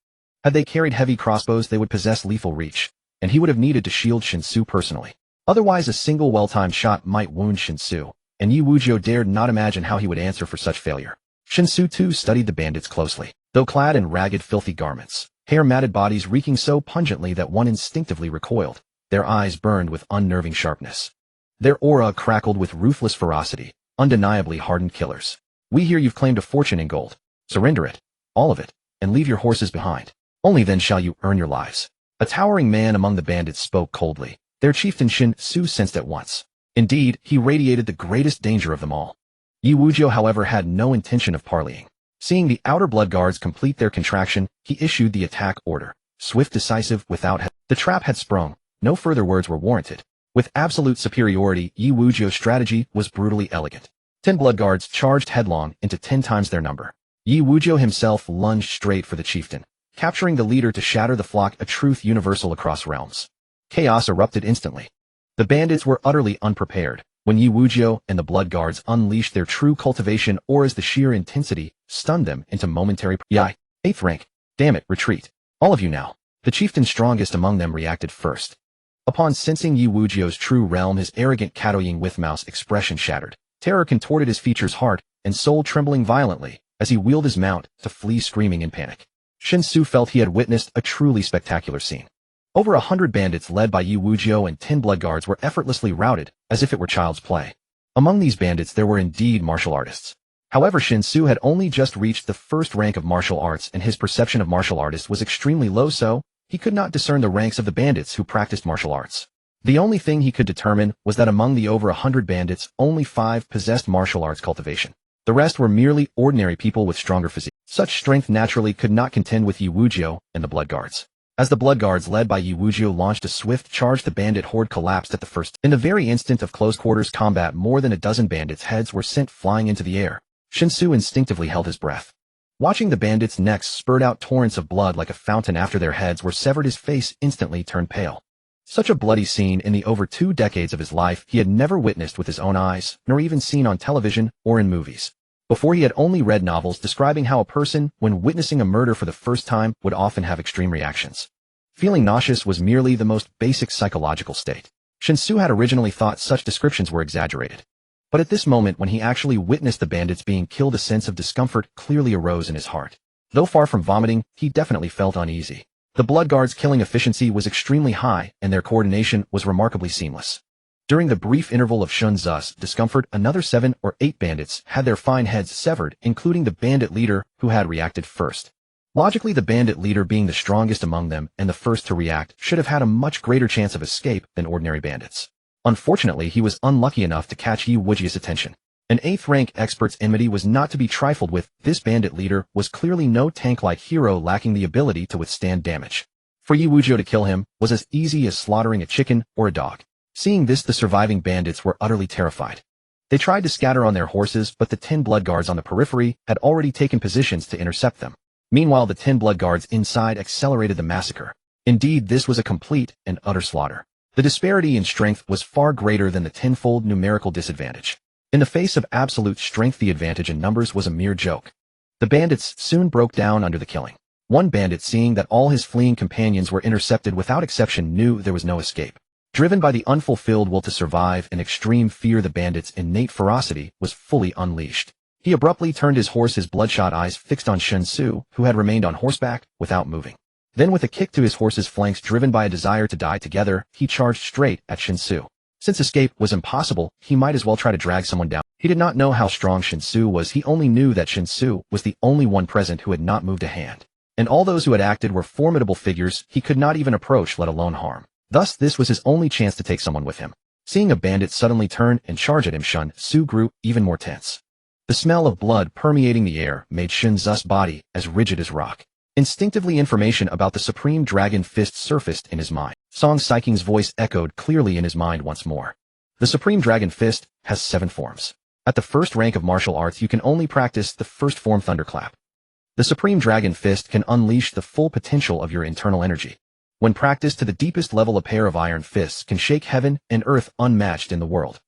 Had they carried heavy crossbows, they would possess lethal reach, and he would have needed to shield Shen Xu personally. Otherwise, a single well-timed shot might wound Shen Xu, and Yi Wujiu dared not imagine how he would answer for such failure. Shen Xu too studied the bandits closely. Though clad in ragged, filthy garments, hair-matted bodies reeking so pungently that one instinctively recoiled, their eyes burned with unnerving sharpness. Their aura crackled with ruthless ferocity, undeniably hardened killers. We hear you've claimed a fortune in gold. Surrender it, all of it, and leave your horses behind. Only then shall you earn your lives. A towering man among the bandits spoke coldly. Their chieftain Shen Xu sensed at once. Indeed, he radiated the greatest danger of them all. Yi Wujiu, however, had no intention of parleying. Seeing the outer blood guards complete their contraction, he issued the attack order, swift, decisive, without hesitation. The trap had sprung. No further words were warranted. With absolute superiority, Yi Wujiu's strategy was brutally elegant. 10 blood guards charged headlong into 10 times their number. Yi Wujiu himself lunged straight for the chieftain, capturing the leader to shatter the flock, a truth universal across realms. Chaos erupted instantly. The bandits were utterly unprepared when Yi Wujiu and the blood guards unleashed their true cultivation, or as the sheer intensity stunned them into momentary Yai. 8th rank. Damn it, retreat. All of you now. The chieftain, strongest among them, reacted first. Upon sensing Yi Wujiu's true realm, his arrogant Katoying with mouse expression shattered. Terror contorted his features, heart and soul trembling violently as he wheeled his mount to flee, screaming in panic. Shen Xu felt he had witnessed a truly spectacular scene. Over 100 bandits led by Yi Wujiu and 10 blood guards were effortlessly routed, as if it were child's play. Among these bandits there were indeed martial artists. However, Shen Xu had only just reached the first rank of martial arts, and his perception of martial artists was extremely low, so he could not discern the ranks of the bandits who practiced martial arts. The only thing he could determine was that among the over 100 bandits, only 5 possessed martial arts cultivation. The rest were merely ordinary people with stronger physique. Such strength naturally could not contend with Yi Wujiu and the blood guards. As the blood guards led by Yi Wujiu launched a swift charge, the bandit horde collapsed at the first. In the very instant of close-quarters combat, more than a dozen bandits' heads were sent flying into the air. Shen Xu instinctively held his breath. Watching the bandits' necks spurt out torrents of blood like a fountain after their heads were severed, his face instantly turned pale. Such a bloody scene in the over 2 decades of his life he had never witnessed with his own eyes, nor even seen on television or in movies. Before, he had only read novels describing how a person, when witnessing a murder for the first time, would often have extreme reactions. Feeling nauseous was merely the most basic psychological state. Shen Xu had originally thought such descriptions were exaggerated. But at this moment, when he actually witnessed the bandits being killed, a sense of discomfort clearly arose in his heart. Though far from vomiting, he definitely felt uneasy. The blood guards' killing efficiency was extremely high, and their coordination was remarkably seamless. During the brief interval of Shen Xu's discomfort, another 7 or 8 bandits had their fine heads severed, including the bandit leader, who had reacted first. Logically, the bandit leader, being the strongest among them and the first to react, should have had a much greater chance of escape than ordinary bandits. Unfortunately, he was unlucky enough to catch Yi Wujiu's attention. An 8th-rank expert's enmity was not to be trifled with. This bandit leader was clearly no tank-like hero, lacking the ability to withstand damage. For Yi Wuzhou to kill him was as easy as slaughtering a chicken or a dog. Seeing this, the surviving bandits were utterly terrified. They tried to scatter on their horses, but the 10 blood guards on the periphery had already taken positions to intercept them. Meanwhile, the 10 blood guards inside accelerated the massacre. Indeed, this was a complete and utter slaughter. The disparity in strength was far greater than the tenfold numerical disadvantage. In the face of absolute strength, the advantage in numbers was a mere joke. The bandits soon broke down under the killing. One bandit, seeing that all his fleeing companions were intercepted without exception, knew there was no escape. Driven by the unfulfilled will to survive and extreme fear, the bandit's innate ferocity was fully unleashed. He abruptly turned his horse, his bloodshot eyes fixed on Shen Xu, who had remained on horseback without moving. Then, with a kick to his horse's flanks, driven by a desire to die together, he charged straight at Shen Xu. Since escape was impossible, he might as well try to drag someone down. He did not know how strong Shen Xu was. He only knew that Shen Xu was the only one present who had not moved a hand. And all those who had acted were formidable figures he could not even approach, let alone harm. Thus, this was his only chance to take someone with him. Seeing a bandit suddenly turn and charge at him, Shen Xu grew even more tense. The smell of blood permeating the air made Shen Xu's body as rigid as rock. Instinctively, information about the Supreme Dragon Fist surfaced in his mind. Song Saiking's voice echoed clearly in his mind once more. The Supreme Dragon Fist has 7 forms. At the first rank of martial arts, you can only practice the first form, Thunderclap. The Supreme Dragon Fist can unleash the full potential of your internal energy. When practiced to the deepest level, a pair of iron fists can shake heaven and earth, unmatched in the world.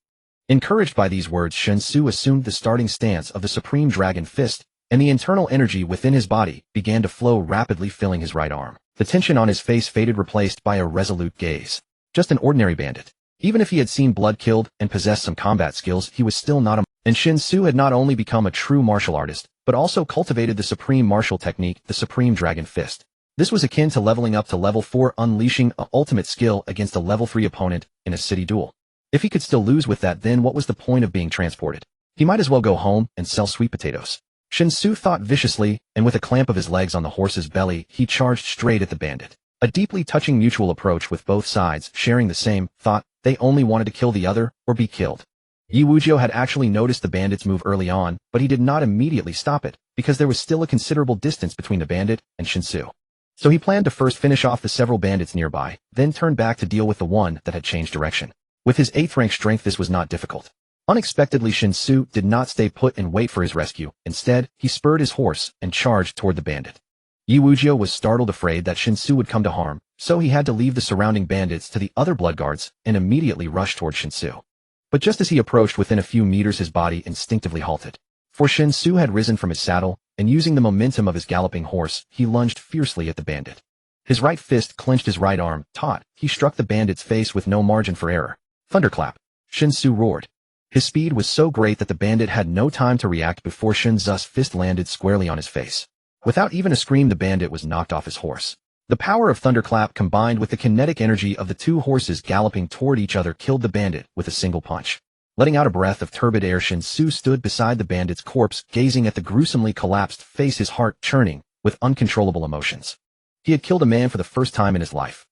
Encouraged by these words, Shen Xu assumed the starting stance of the Supreme Dragon Fist, and the internal energy within his body began to flow rapidly, filling his right arm. The tension on his face faded, replaced by a resolute gaze. Just an ordinary bandit. Even if he had seen blood, killed, and possessed some combat skills, he was still not a... And Shen Xu had not only become a true martial artist, but also cultivated the supreme martial technique, the Supreme Dragon Fist. This was akin to leveling up to level 4, unleashing an ultimate skill against a level 3 opponent in a city duel. If he could still lose with that, then what was the point of being transported? He might as well go home and sell sweet potatoes. Shen Xu thought viciously, and with a clamp of his legs on the horse's belly, he charged straight at the bandit. A deeply touching mutual approach, with both sides sharing the same thought: they only wanted to kill the other or be killed. Yi Wuzhou had actually noticed the bandit's move early on, but he did not immediately stop it, because there was still a considerable distance between the bandit and Shen Xu. So he planned to first finish off the several bandits nearby, then turn back to deal with the one that had changed direction. With his 8th rank strength, this was not difficult. Unexpectedly, Shen Xu did not stay put and wait for his rescue. Instead, he spurred his horse and charged toward the bandit. Yi Wuzhou was startled, afraid that Shen Xu would come to harm, so he had to leave the surrounding bandits to the other blood guards and immediately rush toward Shen Xu. But just as he approached within a few meters, his body instinctively halted. For Shen Xu had risen from his saddle, and using the momentum of his galloping horse, he lunged fiercely at the bandit. His right fist clenched his right arm, taut. He struck the bandit's face with no margin for error. Thunderclap! Shen Xu roared. His speed was so great that the bandit had no time to react before Shen Xu's fist landed squarely on his face. Without even a scream, the bandit was knocked off his horse. The power of Thunderclap, combined with the kinetic energy of the 2 horses galloping toward each other, killed the bandit with a single punch. Letting out a breath of turbid air, Shen Xu stood beside the bandit's corpse, gazing at the gruesomely collapsed face, his heart churning with uncontrollable emotions. He had killed a man for the first time in his life.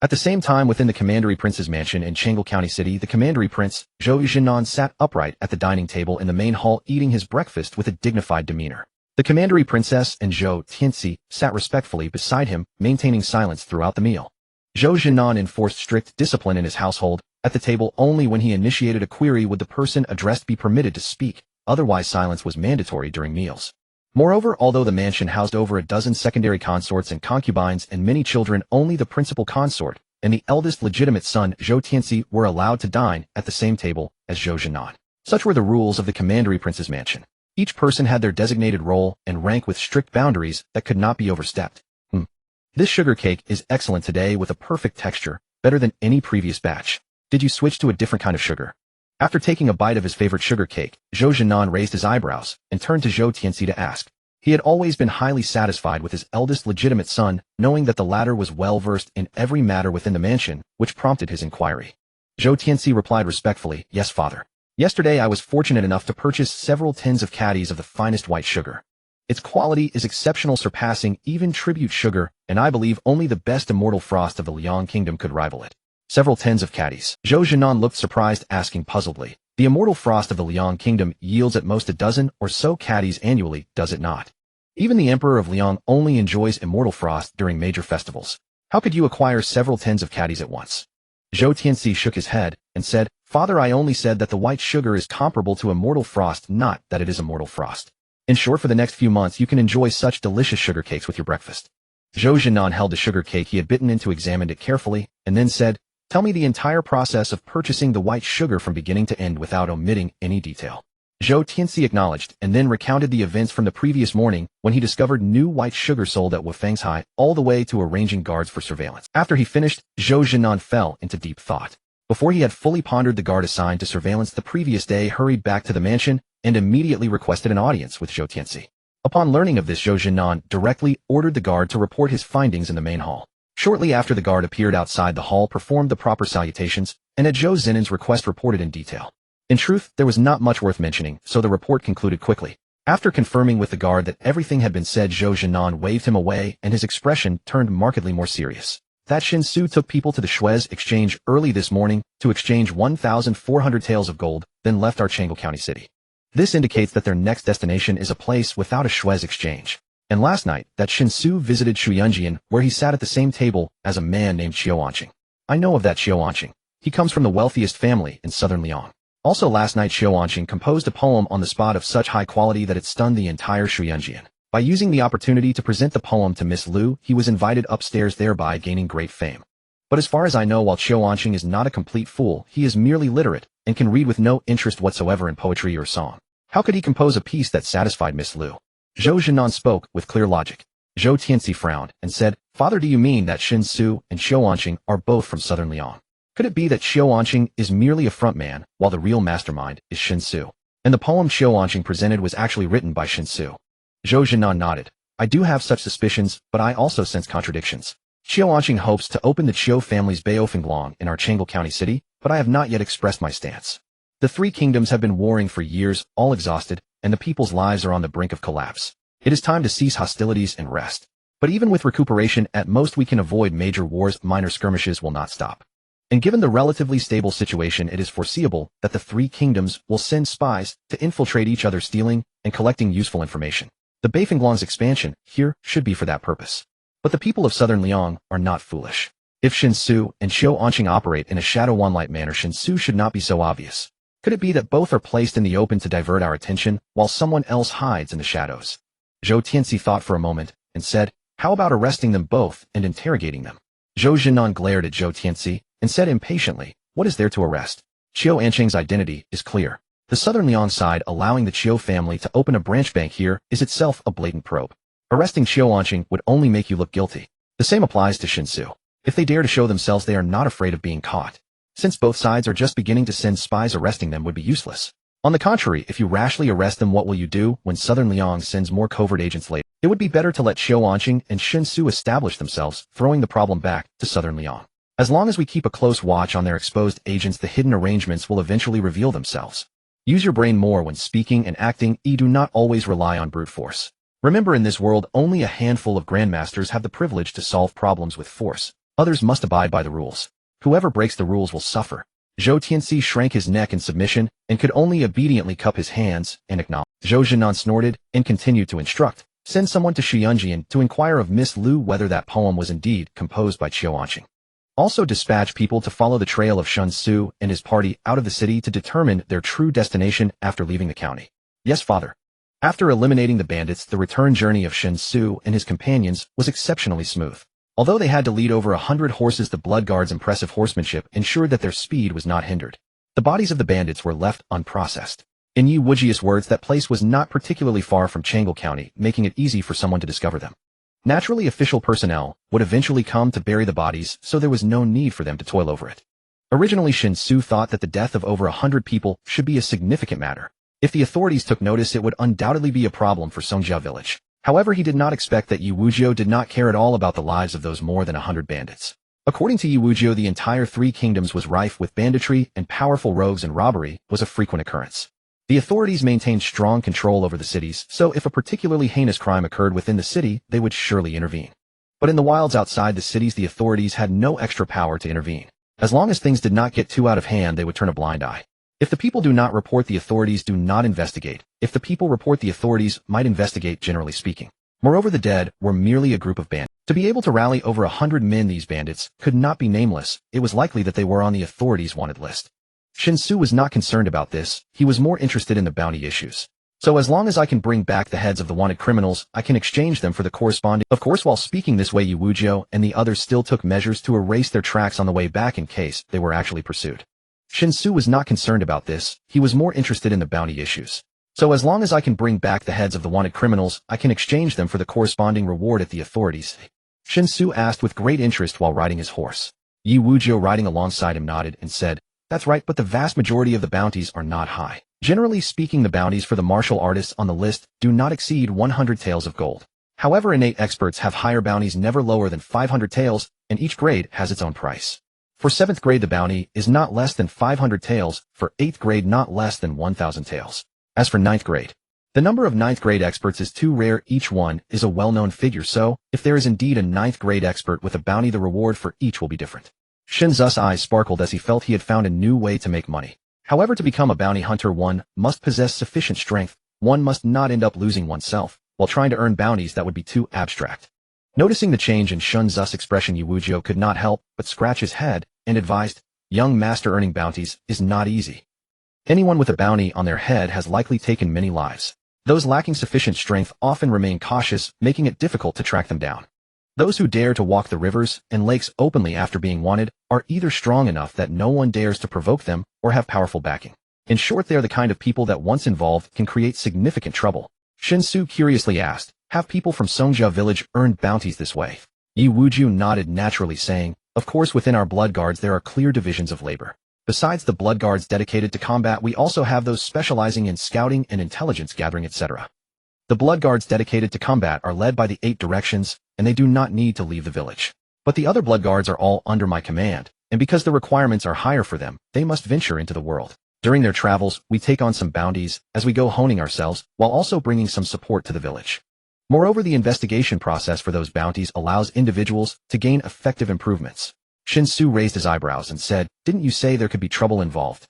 At the same time, within the Commandery Prince's mansion in Chang'an County City, the Commandery Prince, Zhou Zhinan, sat upright at the dining table in the main hall, eating his breakfast with a dignified demeanor. The Commandery Princess and Zhou Tianxi sat respectfully beside him, maintaining silence throughout the meal. Zhou Zhinan enforced strict discipline in his household. At the table, only when he initiated a query would the person addressed be permitted to speak, otherwise silence was mandatory during meals. Moreover, although the mansion housed over a dozen secondary consorts and concubines and many children, only the principal consort and the eldest legitimate son, Zhou Tianxi, were allowed to dine at the same table as Zhou Zhinan. Such were the rules of the Commandery Prince's mansion. Each person had their designated role and rank with strict boundaries that could not be overstepped. This sugar cake is excellent today, with a perfect texture, better than any previous batch. Did you switch to a different kind of sugar? After taking a bite of his favorite sugar cake, Zhou Zhinan raised his eyebrows and turned to Zhou Tianxi to ask. He had always been highly satisfied with his eldest legitimate son, knowing that the latter was well-versed in every matter within the mansion, which prompted his inquiry. Zhou Tianxi replied respectfully, "Yes, father. Yesterday I was fortunate enough to purchase several tins of caddies of the finest white sugar. Its quality is exceptional, surpassing even tribute sugar, and I believe only the best immortal frost of the Liang Kingdom could rival it." Several tins of caddies. Zhou Zhinan looked surprised, asking puzzledly. The immortal frost of the Liang Kingdom yields at most a dozen or so caddies annually, does it not? Even the Emperor of Liang only enjoys immortal frost during major festivals. How could you acquire several tens of caddies at once? Zhou Tianxi shook his head and said, Father, I only said that the white sugar is comparable to immortal frost, not that it is immortal frost. In short, for the next few months you can enjoy such delicious sugar cakes with your breakfast. Zhou Jinan held the sugar cake he had bitten into, examined it carefully, and then said, Tell me the entire process of purchasing the white sugar from beginning to end without omitting any detail. Zhou Tianxi acknowledged and then recounted the events from the previous morning when he discovered new white sugar sold at Wufeng's High, all the way to arranging guards for surveillance. After he finished, Zhou Jinan fell into deep thought. Before he had fully pondered, the guard assigned to surveillance the previous day hurried back to the mansion and immediately requested an audience with Zhou Tianxi. Upon learning of this, Zhou Jinan directly ordered the guard to report his findings in the main hall. Shortly after, the guard appeared outside the hall, performed the proper salutations, and at Zhou Zinan's request reported in detail. In truth, there was not much worth mentioning, so the report concluded quickly. After confirming with the guard that everything had been said, Zhou Jinan waved him away and his expression turned markedly more serious. That Shen Xu took people to the Shuez exchange early this morning to exchange 1,400 taels of gold, then left our Chang'an County city. This indicates that their next destination is a place without a Shuez exchange. And last night, that Shen Xu visited Shuyunjian, where he sat at the same table as a man named Qiu Anqing. I know of that Qiu Anqing. He comes from the wealthiest family in southern Liang. Also last night, Qiu Anqing composed a poem on the spot of such high quality that it stunned the entire Shuyunjian. By using the opportunity to present the poem to Miss Liu, he was invited upstairs, thereby gaining great fame. But as far as I know, while Qiu Anqing is not a complete fool, he is merely literate and can read with no interest whatsoever in poetry or song. How could he compose a piece that satisfied Miss Liu? Zhou Jinan spoke with clear logic. Zhou Tianxi frowned and said, Father, do you mean that Shen Xu and Qiu Anqing are both from southern Liang? Could it be that Qiu Anqing is merely a front man, while the real mastermind is Shen Xu? And the poem Qiu Anqing presented was actually written by Shen Xu? Zhou Jinan nodded. I do have such suspicions, but I also sense contradictions. Qiu Anqing hopes to open the Qiu family's Baofenglong in our Chang'an County city, but I have not yet expressed my stance. The three kingdoms have been warring for years, all exhausted, and the people's lives are on the brink of collapse. It is time to cease hostilities and rest. But even with recuperation, at most we can avoid major wars, minor skirmishes will not stop. And given the relatively stable situation, it is foreseeable that the three kingdoms will send spies to infiltrate each other, stealing and collecting useful information. The Baofenglong's expansion here should be for that purpose. But the people of southern Liang are not foolish. If Shen Xu and Qiu Anqing operate in a shadow one-light manner, Shen Xu should not be so obvious. Could it be that both are placed in the open to divert our attention, while someone else hides in the shadows? Zhou Tianxi thought for a moment and said, How about arresting them both and interrogating them? Zhou Jinan glared at Zhou Tianxi and said impatiently, What is there to arrest? Qiu Anqing's identity is clear. The southern Liang side allowing the Qiu family to open a branch bank here is itself a blatant probe. Arresting Qiu Anqing would only make you look guilty. The same applies to Shen Xu. If they dare to show themselves, they are not afraid of being caught. Since both sides are just beginning to send spies, arresting them would be useless. On the contrary, if you rashly arrest them, what will you do when southern Liang sends more covert agents later? It would be better to let Qiu Anqing and Shen Xu establish themselves, throwing the problem back to southern Liang. As long as we keep a close watch on their exposed agents, the hidden arrangements will eventually reveal themselves. Use your brain more when speaking and acting. Do not always rely on brute force. Remember, in this world, only a handful of grandmasters have the privilege to solve problems with force. Others must abide by the rules. Whoever breaks the rules will suffer. Zhou Tianxi shrank his neck in submission and could only obediently cup his hands and acknowledge. Zhou Jinan snorted and continued to instruct. Send someone to Shuyunjian to inquire of Miss Liu whether that poem was indeed composed by Qiu Anqing. Also dispatch people to follow the trail of Shen Xu and his party out of the city to determine their true destination after leaving the county. Yes, father. After eliminating the bandits, the return journey of Shen Xu and his companions was exceptionally smooth. Although they had to lead over 100 horses, the Blood Guard's impressive horsemanship ensured that their speed was not hindered. The bodies of the bandits were left unprocessed. In Yi Wujia's words, that place was not particularly far from Chang'an County, making it easy for someone to discover them. Naturally, official personnel would eventually come to bury the bodies, so there was no need for them to toil over it. Originally, Shen Xu thought that the death of over 100 people should be a significant matter. If the authorities took notice, it would undoubtedly be a problem for Songjia village. However, he did not expect that Yi Wujio did not care at all about the lives of those more than 100 bandits. According to Yi Wujio, the entire three kingdoms was rife with banditry, and powerful rogues and robbery was a frequent occurrence. The authorities maintained strong control over the cities, so if a particularly heinous crime occurred within the city, they would surely intervene. But in the wilds outside the cities, the authorities had no extra power to intervene. As long as things did not get too out of hand, they would turn a blind eye. If the people do not report, the authorities do not investigate. If the people report, the authorities might investigate, generally speaking. Moreover, the dead were merely a group of bandits. To be able to rally over 100 men, these bandits could not be nameless. It was likely that they were on the authorities' wanted list. Shen Xu was not concerned about this. He was more interested in the bounty issues. So as long as I can bring back the heads of the wanted criminals, I can exchange them for the corresponding. Of course, while speaking this way, Yu Wujiu and the others still took measures to erase their tracks on the way back in case they were actually pursued. Shen Xu was not concerned about this. He was more interested in the bounty issues. So as long as I can bring back the heads of the wanted criminals, I can exchange them for the corresponding reward at the authorities. Shen Xu asked with great interest while riding his horse. Yu Wujiu riding alongside him nodded and said, "That's right, but the vast majority of the bounties are not high. Generally speaking, the bounties for the martial artists on the list do not exceed 100 taels of gold. However, innate experts have higher bounties never lower than 500 taels, and each grade has its own price. For 7th grade, the bounty is not less than 500 taels, for 8th grade not less than 1,000 taels. As for 9th grade, the number of 9th grade experts is too rare. Each one is a well-known figure, so if there is indeed a 9th grade expert with a bounty, the reward for each will be different." Shen Xu's eyes sparkled as he felt he had found a new way to make money. However, to become a bounty hunter, one must possess sufficient strength. One must not end up losing oneself while trying to earn bounties that would be too abstract. Noticing the change in Shen Xu's expression, Yu Wujiu could not help but scratch his head and advised, "Young master, earning bounties is not easy. Anyone with a bounty on their head has likely taken many lives. Those lacking sufficient strength often remain cautious, making it difficult to track them down. Those who dare to walk the rivers and lakes openly after being wanted are either strong enough that no one dares to provoke them or have powerful backing. In short, they are the kind of people that once involved can create significant trouble." Shen Xu curiously asked, "Have people from Songjia village earned bounties this way?" Yu Wujiu nodded naturally, saying, "Of course, within our blood guards there are clear divisions of labor. Besides the blood guards dedicated to combat, we also have those specializing in scouting and intelligence gathering, etc. The blood guards dedicated to combat are led by the 8 directions, and they do not need to leave the village. But the other blood guards are all under my command, and because the requirements are higher for them, they must venture into the world. During their travels, we take on some bounties as we go, honing ourselves, while also bringing some support to the village. Moreover, the investigation process for those bounties allows individuals to gain effective improvements." Shen Xu raised his eyebrows and said, "Didn't you say there could be trouble involved?"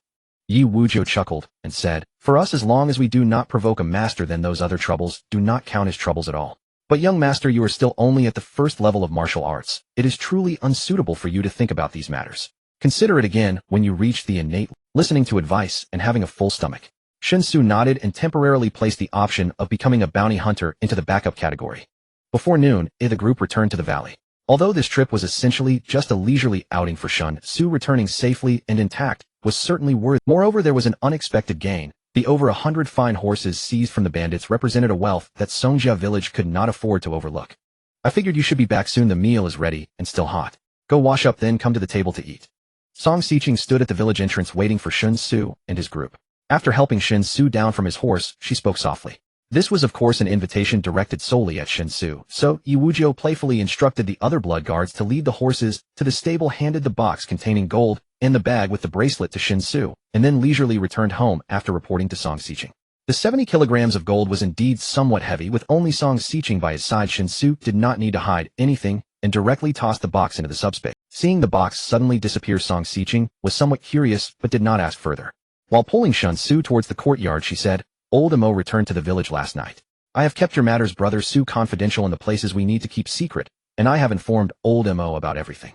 Yu Wujiu chuckled and said, "For us, as long as we do not provoke a master, then those other troubles do not count as troubles at all. But young master, you are still only at the first level of martial arts. It is truly unsuitable for you to think about these matters. Consider it again when you reach the innate, listening to advice and having a full stomach." Shen Xu nodded and temporarily placed the option of becoming a bounty hunter into the backup category. Before noon, the group returned to the valley. Although this trip was essentially just a leisurely outing for Shen Xu, returning safely and intact was certainly worth. Moreover, there was an unexpected gain. The over 100 fine horses seized from the bandits represented a wealth that Songjia village could not afford to overlook. "I figured you should be back soon. The meal is ready and still hot. Go wash up, then come to the table to eat." Song Xiqing stood at the village entrance waiting for Shen Xu and his group. After helping Shen Xu down from his horse, she spoke softly. This was of course an invitation directed solely at Shen Xu, so Yu Wujiu playfully instructed the other blood guards to lead the horses to the stable, handed the box containing gold and the bag with the bracelet to Shen Xu, and then leisurely returned home after reporting to Song Xiqing. The 70 kilograms of gold was indeed somewhat heavy. With only Song Xiqing by his side, Shen Xu did not need to hide anything and directly tossed the box into the subspace. Seeing the box suddenly disappear, Song Xiqing was somewhat curious but did not ask further. While pulling Shen Xu towards the courtyard, she said, "Old Mo returned to the village last night. I have kept your matters, brother Xu, confidential in the places we need to keep secret, and I have informed Old Mo about everything.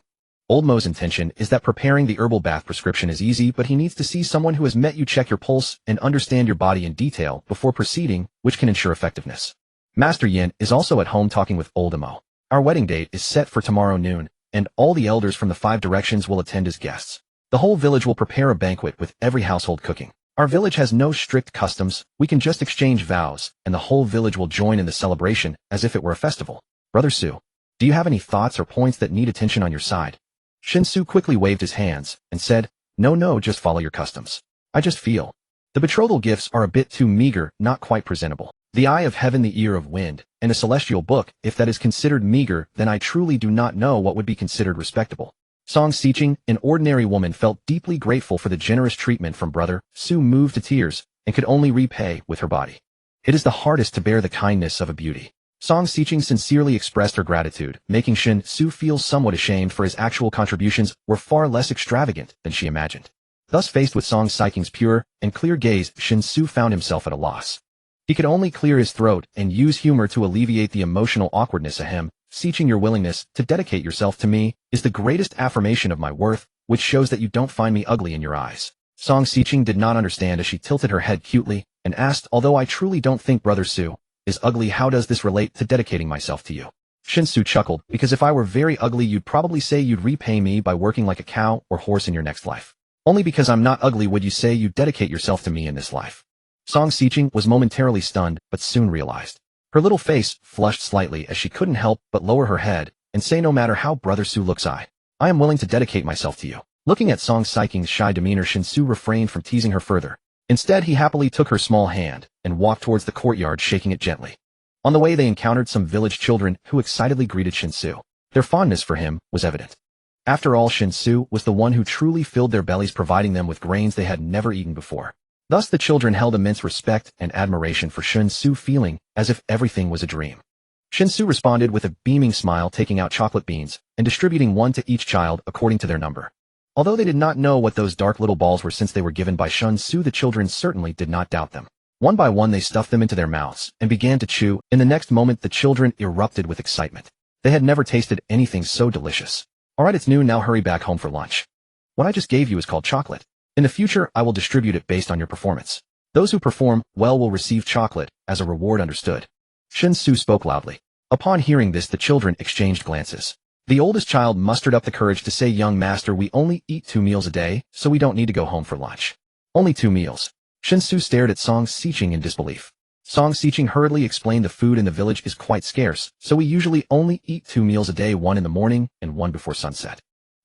Old Mo's intention is that preparing the herbal bath prescription is easy, but he needs to see someone who has met you, check your pulse, and understand your body in detail before proceeding, which can ensure effectiveness. Master Yin is also at home talking with Old Mo. Our wedding date is set for tomorrow noon, and all the elders from the 5 directions will attend as guests. The whole village will prepare a banquet with every household cooking. Our village has no strict customs, we can just exchange vows, and the whole village will join in the celebration as if it were a festival. Brother Xu, do you have any thoughts or points that need attention on your side?" Shen Xu quickly waved his hands and said, No, just follow your customs. I just feel the betrothal gifts are a bit too meager, not quite presentable. The eye of heaven, the ear of wind, and a celestial book, if that is considered meager, then I truly do not know what would be considered respectable." Song Xiqing, an ordinary woman, felt deeply grateful for the generous treatment from brother Xu, moved to tears, and could only repay with her body. It is the hardest to bear the kindness of a beauty. Song Xiqing sincerely expressed her gratitude, making Shen Xu feel somewhat ashamed, for his actual contributions were far less extravagant than she imagined. Thus, faced with Song Xiqing's pure and clear gaze, Shen Xu found himself at a loss. He could only clear his throat and use humor to alleviate the emotional awkwardness. Ahem, Xiqing, your willingness to dedicate yourself to me is the greatest affirmation of my worth, which shows that you don't find me ugly in your eyes. Song Xiqing did not understand as she tilted her head cutely and asked, although I truly don't think Brother Su is ugly, how does this relate to dedicating myself to you? Shen Xu chuckled, because if I were very ugly you'd probably say you'd repay me by working like a cow or horse in your next life. Only because I'm not ugly would you say you dedicate yourself to me in this life. Song Xiqing was momentarily stunned, but soon realized. Her little face flushed slightly as she couldn't help but lower her head and say, no matter how Brother Su looks, I am willing to dedicate myself to you. Looking at Song Xiqing's shy demeanor, Shen Xu refrained from teasing her further. Instead, he happily took her small hand and walked towards the courtyard, shaking it gently. On the way, they encountered some village children who excitedly greeted Shen Xu. Their fondness for him was evident. After all, Shen Xu was the one who truly filled their bellies, providing them with grains they had never eaten before. Thus, the children held immense respect and admiration for Shen Xu, feeling as if everything was a dream. Shen Xu responded with a beaming smile, taking out chocolate beans and distributing one to each child according to their number. Although they did not know what those dark little balls were since they were given by Shen Xu, the children certainly did not doubt them. One by one they stuffed them into their mouths and began to chew. In the next moment the children erupted with excitement. They had never tasted anything so delicious. Alright, it's noon now, hurry back home for lunch. What I just gave you is called chocolate. In the future I will distribute it based on your performance. Those who perform well will receive chocolate as a reward, understood? Shen Xu spoke loudly. Upon hearing this the children exchanged glances. The oldest child mustered up the courage to say, young master, we only eat 2 meals a day, so we don't need to go home for lunch. Only 2 meals. Shen Xu stared at Song Xiqing in disbelief. Song Xiqing hurriedly explained, the food in the village is quite scarce, so we usually only eat 2 meals a day, one in the morning and one before sunset.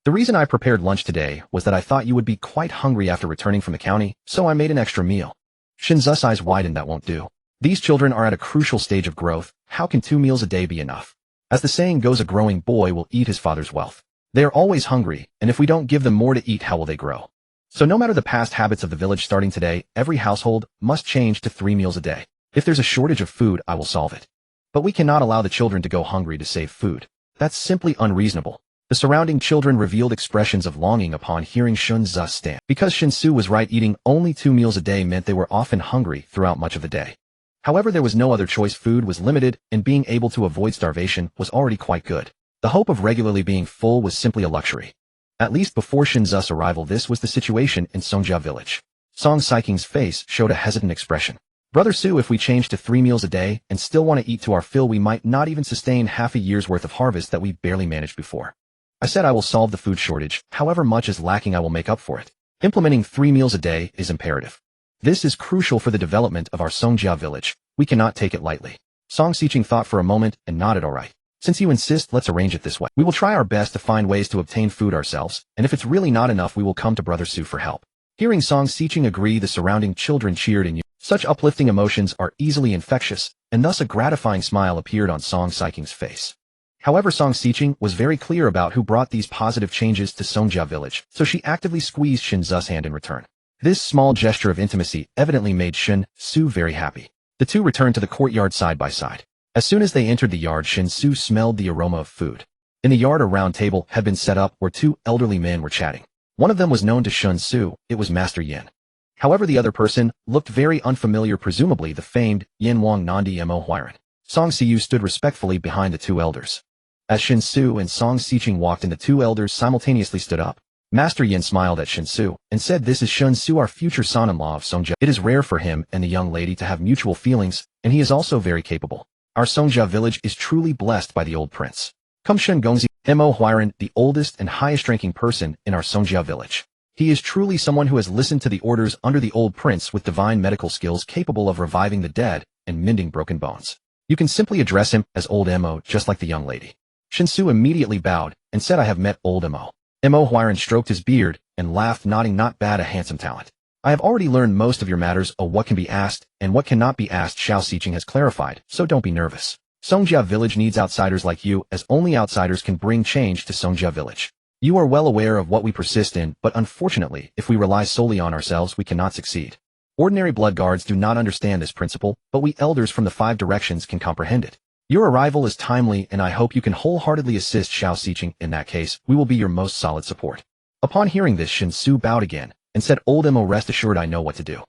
The reason I prepared lunch today was that I thought you would be quite hungry after returning from the county, so I made an extra meal. Shen Xu's eyes widened. That won't do. These children are at a crucial stage of growth. How can 2 meals a day be enough? As the saying goes, a growing boy will eat his father's wealth. They are always hungry, and if we don't give them more to eat, how will they grow? So no matter the past habits of the village, starting today, every household must change to 3 meals a day. If there's a shortage of food, I will solve it. But we cannot allow the children to go hungry to save food. That's simply unreasonable. The surrounding children revealed expressions of longing upon hearing Shen Xu's stand. Because Shen Xu was right, eating only 2 meals a day meant they were often hungry throughout much of the day. However, there was no other choice. Food was limited, and being able to avoid starvation was already quite good. The hope of regularly being full was simply a luxury. At least before Shen Xu's arrival, this was the situation in Songjia village. Song Xiqing's face showed a hesitant expression. Brother Su, if we change to 3 meals a day and still want to eat to our fill, we might not even sustain half a year's worth of harvest that we barely managed before. I said I will solve the food shortage. However much is lacking, I will make up for it. Implementing 3 meals a day is imperative. This is crucial for the development of our Songjia village. We cannot take it lightly. Song Xiqing thought for a moment and nodded. All right. Since you insist, let's arrange it this way. We will try our best to find ways to obtain food ourselves, and if it's really not enough, we will come to Brother Su for help. Hearing Song Xiqing agree, the surrounding children cheered in unison. Such uplifting emotions are easily infectious, and thus a gratifying smile appeared on Song Xiqing's face. However, Song Xiqing was very clear about who brought these positive changes to Songjia village, so she actively squeezed Shen Xu's hand in return. This small gesture of intimacy evidently made Shen Xu very happy. The two returned to the courtyard side by side. As soon as they entered the yard, Shen Xu smelled the aroma of food. In the yard, a round table had been set up where 2 elderly men were chatting. One of them was known to Shen Xu. It was Master Yin. However, the other person looked very unfamiliar, presumably the famed Yin Wang Nandi Mo Huiran. Song Xiu stood respectfully behind the 2 elders. As Shen Xu and Song Xiqing walked in, the 2 elders simultaneously stood up. Master Yin smiled at Shen Xu and said, "This is Shen Xu, our future son-in-law of Songjia. It is rare for him and the young lady to have mutual feelings, and he is also very capable. Our Songjia village is truly blessed by the old prince. Come Shen Gongzi, Mo Huiran, the oldest and highest-ranking person in our Songjia village. He is truly someone who has listened to the orders under the old prince, with divine medical skills capable of reviving the dead and mending broken bones. You can simply address him as Old Mo, just like the young lady." Shen Xu immediately bowed and said, "I have met Old Mo." Mo Huiran stroked his beard and laughed, nodding, "Not bad, a handsome talent. I have already learned most of your matters, what can be asked and what cannot be asked Xiao Xiqing has clarified, so don't be nervous. Songjia village needs outsiders like you, as only outsiders can bring change to Songjia village. You are well aware of what we persist in, but unfortunately, if we rely solely on ourselves, we cannot succeed. Ordinary blood guards do not understand this principle, but we elders from the 5 directions can comprehend it. Your arrival is timely, and I hope you can wholeheartedly assist Xiao Xiqing. In that case, we will be your most solid support." Upon hearing this, Shen Xu bowed again and said, "Old Mo, rest assured I know what to do.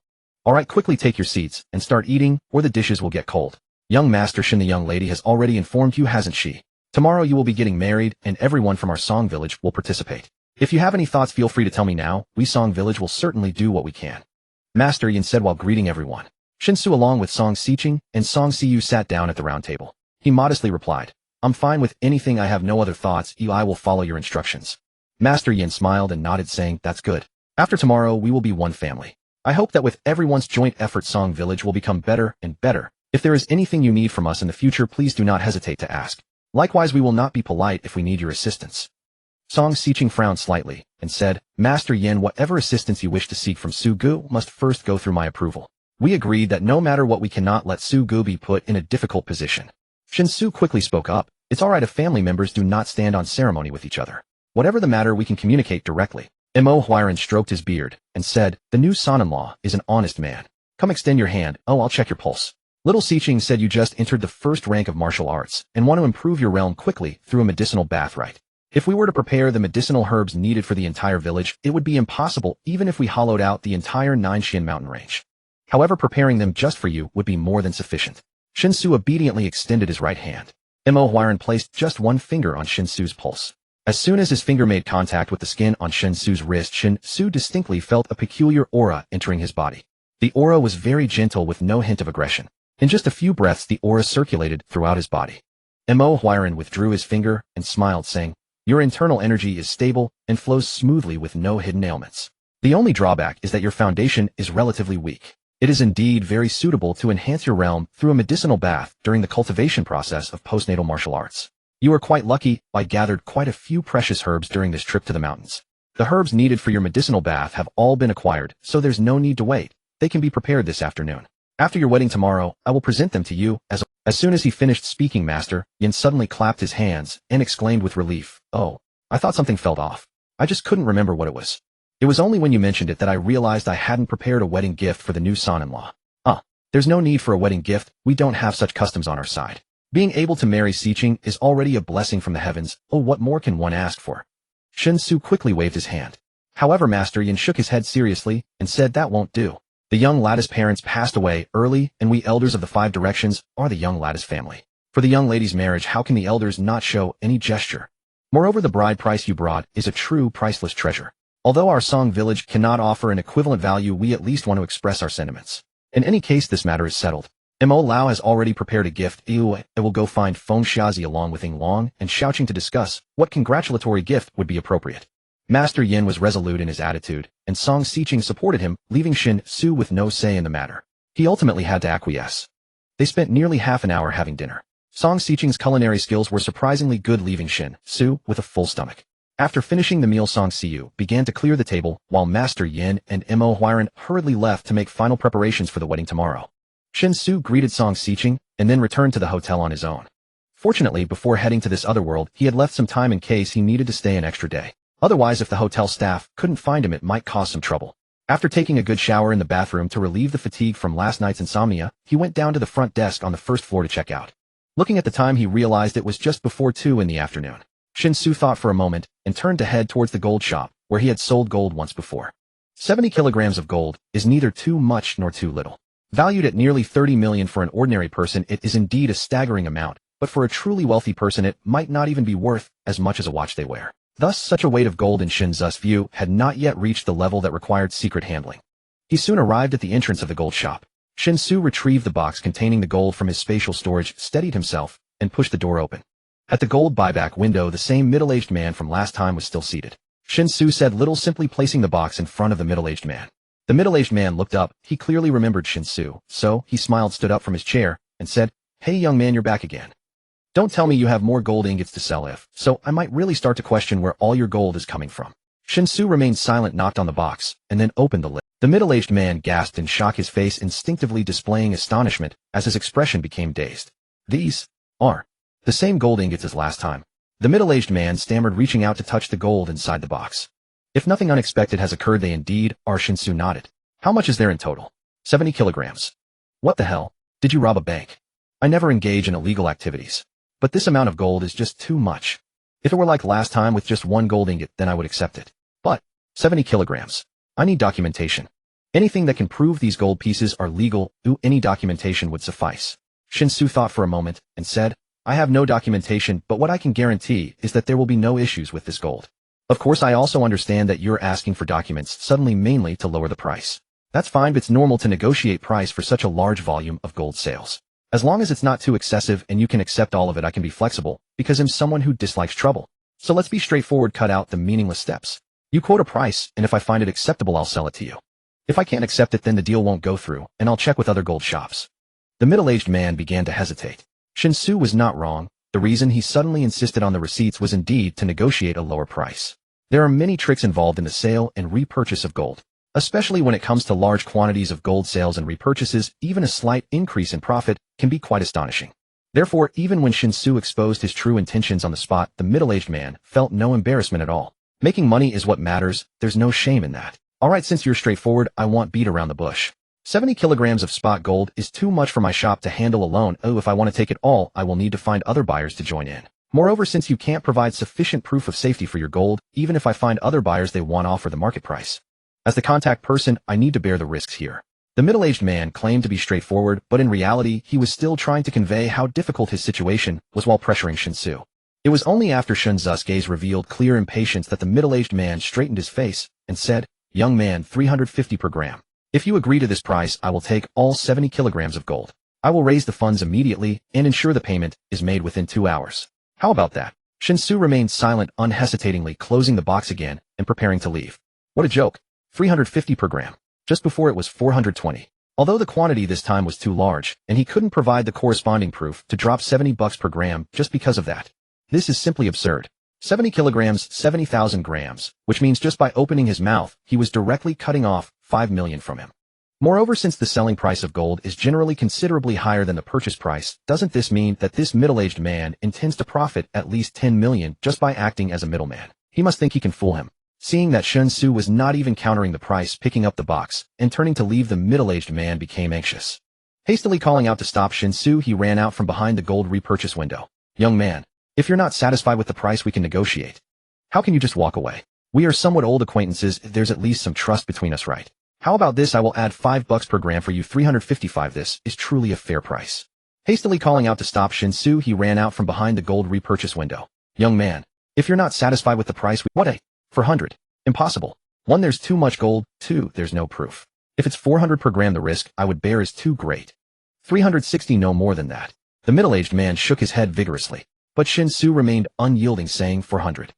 All right, quickly take your seats and start eating, or the dishes will get cold. Young Master Shen, the young lady has already informed you, hasn't she?" Tomorrow you will be getting married, and everyone from our Song Village will participate. If you have any thoughts, feel free to tell me now. We Song Village will certainly do what we can. Master Yin said while greeting everyone. Shen Xu along with Song Xiqing and Song Xiyu sat down at the round table. He modestly replied, I'm fine with anything. I have no other thoughts. I will follow your instructions. Master Yin smiled and nodded, saying, that's good. After tomorrow, we will be one family. I hope that with everyone's joint effort, Song Village will become better and better. If there is anything you need from us in the future, please do not hesitate to ask. Likewise, we will not be polite if we need your assistance. Song Xiqing frowned slightly and said, Master Yin, whatever assistance you wish to seek from Su Gu must first go through my approval. We agreed that no matter what, we cannot let Su Gu be put in a difficult position. Shen Xu quickly spoke up. It's alright if family members do not stand on ceremony with each other. Whatever the matter, we can communicate directly. Mo Huiran stroked his beard and said, the new son-in-law is an honest man. Come extend your hand. Oh, I'll check your pulse. Little Xiqing said, you just entered the first rank of martial arts and want to improve your realm quickly through a medicinal bath, right? If we were to prepare the medicinal herbs needed for the entire village, it would be impossible even if we hollowed out the entire Ninexian mountain range. However, preparing them just for you would be more than sufficient. Shen Xu obediently extended his right hand. Mo Huiran placed just one finger on Shen Xu's pulse. As soon as his finger made contact with the skin on Shen Xu's wrist, Shen Xu distinctly felt a peculiar aura entering his body. The aura was very gentle with no hint of aggression. In just a few breaths, the aura circulated throughout his body. Mo Huiran withdrew his finger and smiled, saying, your internal energy is stable and flows smoothly with no hidden ailments. The only drawback is that your foundation is relatively weak. It is indeed very suitable to enhance your realm through a medicinal bath during the cultivation process of postnatal martial arts. You are quite lucky. I gathered quite a few precious herbs during this trip to the mountains. The herbs needed for your medicinal bath have all been acquired, so there's no need to wait. They can be prepared this afternoon. After your wedding tomorrow, I will present them to you as soon as he finished speaking. Master Yin suddenly clapped his hands and exclaimed with relief, oh, I thought something felt off. I just couldn't remember what it was. It was only when you mentioned it that I realized I hadn't prepared a wedding gift for the new son-in-law. There's no need for a wedding gift. We don't have such customs on our side. Being able to marry Xiqing is already a blessing from the heavens. Oh, what more can one ask for? Shen Xu quickly waved his hand. However, Master Yin shook his head seriously and said that won't do. The young lad's parents passed away early, and we elders of the 5 directions are the young lad's family. For the young lady's marriage, how can the elders not show any gesture? Moreover, the bride price you brought is a true priceless treasure. Although our Song Village cannot offer an equivalent value, we at least want to express our sentiments. In any case, this matter is settled. Mo Lao has already prepared a gift. I will go find Feng Xiazi along with Ying Long and Xiaoqing to discuss what congratulatory gift would be appropriate. Master Yin was resolute in his attitude, and Song Xiqing supported him, leaving Shen Xu with no say in the matter. He ultimately had to acquiesce. They spent nearly half an hour having dinner. Song Xiqing's culinary skills were surprisingly good, leaving Shen Xu with a full stomach. After finishing the meal, Song Xiyu began to clear the table, while Master Yin and Mo Huiran hurriedly left to make final preparations for the wedding tomorrow. Shen Xu greeted Song Xiqing and then returned to the hotel on his own. Fortunately, before heading to this other world, he had left some time in case he needed to stay an extra day. Otherwise, if the hotel staff couldn't find him, it might cause some trouble. After taking a good shower in the bathroom to relieve the fatigue from last night's insomnia, he went down to the front desk on the first floor to check out. Looking at the time, he realized it was just before 2 in the afternoon. Shen Xu thought for a moment and turned to head towards the gold shop, where he had sold gold once before. 70 kilograms of gold is neither too much nor too little. Valued at nearly 30 million for an ordinary person, it is indeed a staggering amount, but for a truly wealthy person it might not even be worth as much as a watch they wear. Thus, such a weight of gold in Shen Xu's view had not yet reached the level that required secret handling. He soon arrived at the entrance of the gold shop. Shen Xu retrieved the box containing the gold from his spatial storage, steadied himself, and pushed the door open. At the gold buyback window, the same middle-aged man from last time was still seated. Shen Xu said little, simply placing the box in front of the middle-aged man. The middle-aged man looked up. He clearly remembered Shen Xu, so he smiled, stood up from his chair, and said, "Hey young man, you're back again. Don't tell me you have more gold ingots to sell. If so, I might really start to question where all your gold is coming from." Shen Xu remained silent, knocked on the box, and then opened the lid. The middle-aged man gasped in shock, his face instinctively displaying astonishment as his expression became dazed. "These are the same gold ingots as last time." The middle-aged man stammered, reaching out to touch the gold inside the box. "If nothing unexpected has occurred, they indeed are." Shen Xu nodded. "How much is there in total?" 70 kilograms. "What the hell? Did you rob a bank?" "I never engage in illegal activities. But this amount of gold is just too much. If it were like last time with just 1 gold ingot, then I would accept it. But 70 kilograms. I need documentation. Anything that can prove these gold pieces are legal, any documentation would suffice." Shen Xu thought for a moment and said, I have no documentation, but what I can guarantee is that there will be no issues with this gold. Of course, I also understand that you're asking for documents suddenly mainly to lower the price. That's fine, but it's normal to negotiate price for such a large volume of gold sales. As long as it's not too excessive and you can accept all of it, I can be flexible, because I'm someone who dislikes trouble. So let's be straightforward, cut out the meaningless steps. You quote a price, and if I find it acceptable, I'll sell it to you. If I can't accept it, then the deal won't go through, and I'll check with other gold shops. The middle-aged man began to hesitate. Shen Xu was not wrong. The reason he suddenly insisted on the receipts was indeed to negotiate a lower price. There are many tricks involved in the sale and repurchase of gold. Especially when it comes to large quantities of gold sales and repurchases, even a slight increase in profit can be quite astonishing. Therefore, even when Shen Xu exposed his true intentions on the spot, the middle-aged man felt no embarrassment at all. Making money is what matters, there's no shame in that. Alright, since you're straightforward, I won't beat around the bush. 70 kilograms of spot gold is too much for my shop to handle alone. Oh, if I want to take it all, I will need to find other buyers to join in. Moreover, since you can't provide sufficient proof of safety for your gold, even if I find other buyers, they won't offer the market price. As the contact person, I need to bear the risks here. The middle-aged man claimed to be straightforward, but in reality, he was still trying to convey how difficult his situation was while pressuring Shen Xu. It was only after Shen Xu's gaze revealed clear impatience that the middle-aged man straightened his face and said, "Young man, 350 per gram. If you agree to this price, I will take all 70 kilograms of gold. I will raise the funds immediately and ensure the payment is made within 2 hours. How about that?" Shen Xu remained silent, unhesitatingly closing the box again and preparing to leave. What a joke. 350 per gram. Just before it was 420. Although the quantity this time was too large, and he couldn't provide the corresponding proof to drop $70 per gram just because of that. This is simply absurd. 70 kilograms, 70,000 grams, which means just by opening his mouth, he was directly cutting off 5 million from him. Moreover, since the selling price of gold is generally considerably higher than the purchase price, doesn't this mean that this middle-aged man intends to profit at least 10 million just by acting as a middleman? He must think he can fool him. Seeing that Shen Xu was not even countering the price, picking up the box and turning to leave, the middle-aged man became anxious. Hastily calling out to stop Shen Xu, he ran out from behind the gold repurchase window. "Young man, if you're not satisfied with the price, we can negotiate. How can you just walk away? We are somewhat old acquaintances, there's at least some trust between us, right? How about this? I will add $5 per gram for you, 355. This is truly a fair price." Hastily calling out to stop Shen Xu, he ran out from behind the gold repurchase window. "Young man, if you're not satisfied with the price, what a 400. Impossible. 1. There's too much gold. 2. There's no proof. If it's 400 per gram, the risk I would bear is too great. 360, no more than that." The middle-aged man shook his head vigorously, but Shen Xu remained unyielding, saying 400.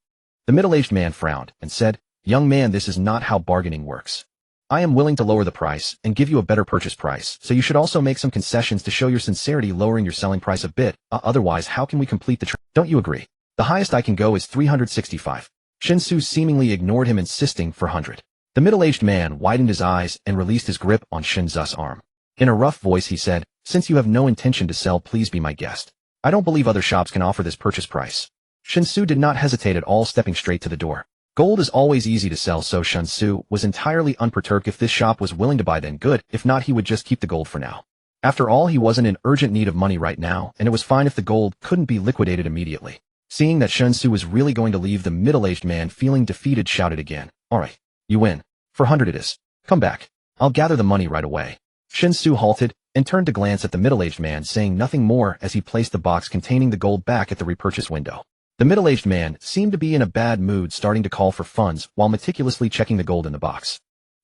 The middle-aged man frowned and said, "Young man, this is not how bargaining works. I am willing to lower the price and give you a better purchase price, so you should also make some concessions to show your sincerity, lowering your selling price a bit. Otherwise, how can we complete the Don't you agree? The highest I can go is 365. Shen Xu seemingly ignored him, insisting 400. The middle-aged man widened his eyes and released his grip on Shen Xu's arm. In a rough voice, he said, "Since you have no intention to sell, please be my guest. I don't believe other shops can offer this purchase price." Shen Xu did not hesitate at all, stepping straight to the door. Gold is always easy to sell, so Shen Xu was entirely unperturbed. If this shop was willing to buy, then good. If not, he would just keep the gold for now. After all, he wasn't in urgent need of money right now, and it was fine if the gold couldn't be liquidated immediately. Seeing that Shen Xu was really going to leave, the middle-aged man, feeling defeated, shouted again, "Alright, you win. 400 it is. Come back. I'll gather the money right away." Shen Xu halted and turned to glance at the middle-aged man, saying nothing more as he placed the box containing the gold back at the repurchase window. The middle-aged man seemed to be in a bad mood, starting to call for funds while meticulously checking the gold in the box.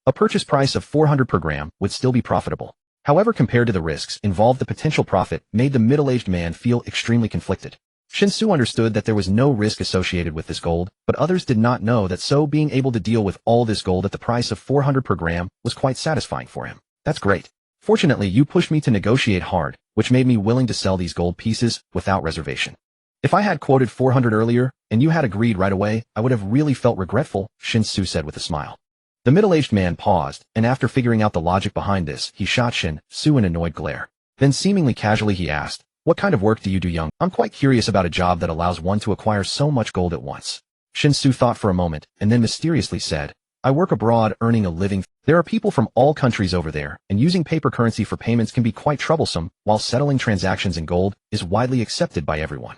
A purchase price of 400 per gram would still be profitable. However, compared to the risks involved, the potential profit made the middle-aged man feel extremely conflicted. Shen Xu understood that there was no risk associated with this gold, but others did not know that, so being able to deal with all this gold at the price of 400 per gram was quite satisfying for him. "That's great. Fortunately, you pushed me to negotiate hard, which made me willing to sell these gold pieces without reservation. If I had quoted 400 earlier, and you had agreed right away, I would have really felt regretful," Shen Xu said with a smile. The middle-aged man paused, and after figuring out the logic behind this, he shot Shen Xu an annoyed glare. Then seemingly casually he asked, "What kind of work do you do, young? I'm quite curious about a job that allows one to acquire so much gold at once." Shen Xu thought for a moment, and then mysteriously said, "I work abroad, earning a living. There are people from all countries over there, and using paper currency for payments can be quite troublesome, while settling transactions in gold is widely accepted by everyone.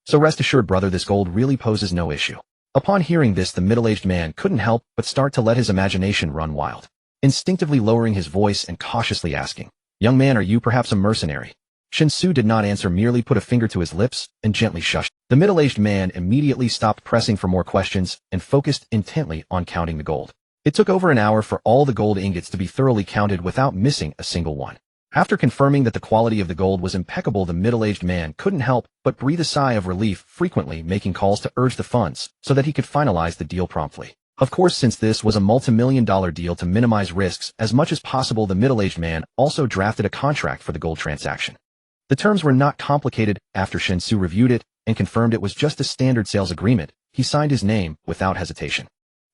So rest assured, brother, this gold really poses no issue." Upon hearing this, the middle-aged man couldn't help but start to let his imagination run wild, instinctively lowering his voice and cautiously asking, "Young man, are you perhaps a mercenary?" Shen Xu did not answer, merely put a finger to his lips and gently shushed. The middle-aged man immediately stopped pressing for more questions and focused intently on counting the gold. It took over an hour for all the gold ingots to be thoroughly counted without missing a single one. After confirming that the quality of the gold was impeccable, the middle-aged man couldn't help but breathe a sigh of relief, frequently making calls to urge the funds so that he could finalize the deal promptly. Of course, since this was a multi-million-dollar deal, to minimize risks as much as possible, the middle-aged man also drafted a contract for the gold transaction. The terms were not complicated. After Shen Xu reviewed it and confirmed it was just a standard sales agreement, he signed his name without hesitation.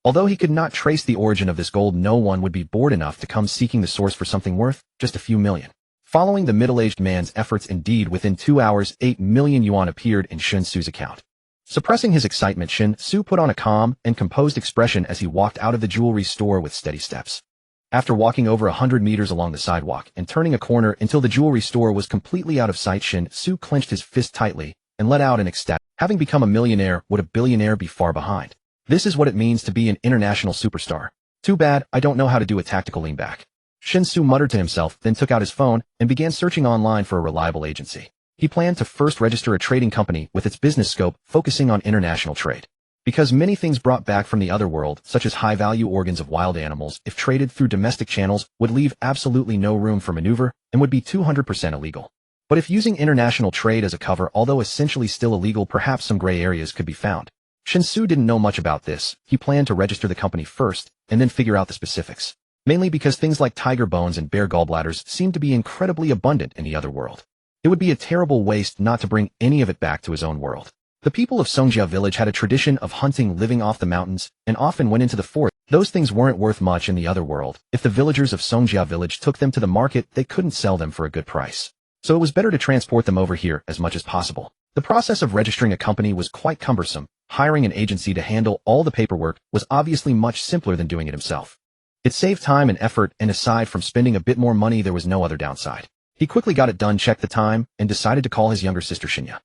Although he could not trace the origin of this gold, no one would be bored enough to come seeking the source for something worth just a few million. Following the middle-aged man's efforts, indeed, within 2 hours, 8 million yuan appeared in Shen Xu's account. Suppressing his excitement, Shen Xu put on a calm and composed expression as he walked out of the jewelry store with steady steps. After walking over 100 meters along the sidewalk and turning a corner until the jewelry store was completely out of sight, Shen Xu clenched his fist tightly and let out an ecstatic, "Having become a millionaire, would a billionaire be far behind? This is what it means to be an international superstar. Too bad I don't know how to do a tactical lean back." Shen Xu muttered to himself, then took out his phone and began searching online for a reliable agency. He planned to first register a trading company with its business scope focusing on international trade. Because many things brought back from the other world, such as high-value organs of wild animals, if traded through domestic channels, would leave absolutely no room for maneuver and would be 200% illegal. But if using international trade as a cover, although essentially still illegal, perhaps some gray areas could be found. Shen Xu didn't know much about this. He planned to register the company first and then figure out the specifics. Mainly because things like tiger bones and bear gallbladders seemed to be incredibly abundant in the other world. It would be a terrible waste not to bring any of it back to his own world. The people of Songjia village had a tradition of hunting, living off the mountains, and often went into the forest. Those things weren't worth much in the other world. If the villagers of Songjia village took them to the market, they couldn't sell them for a good price. So it was better to transport them over here as much as possible. The process of registering a company was quite cumbersome. Hiring an agency to handle all the paperwork was obviously much simpler than doing it himself. It saved time and effort, and aside from spending a bit more money, there was no other downside. He quickly got it done, checked the time, and decided to call his younger sister Shinya.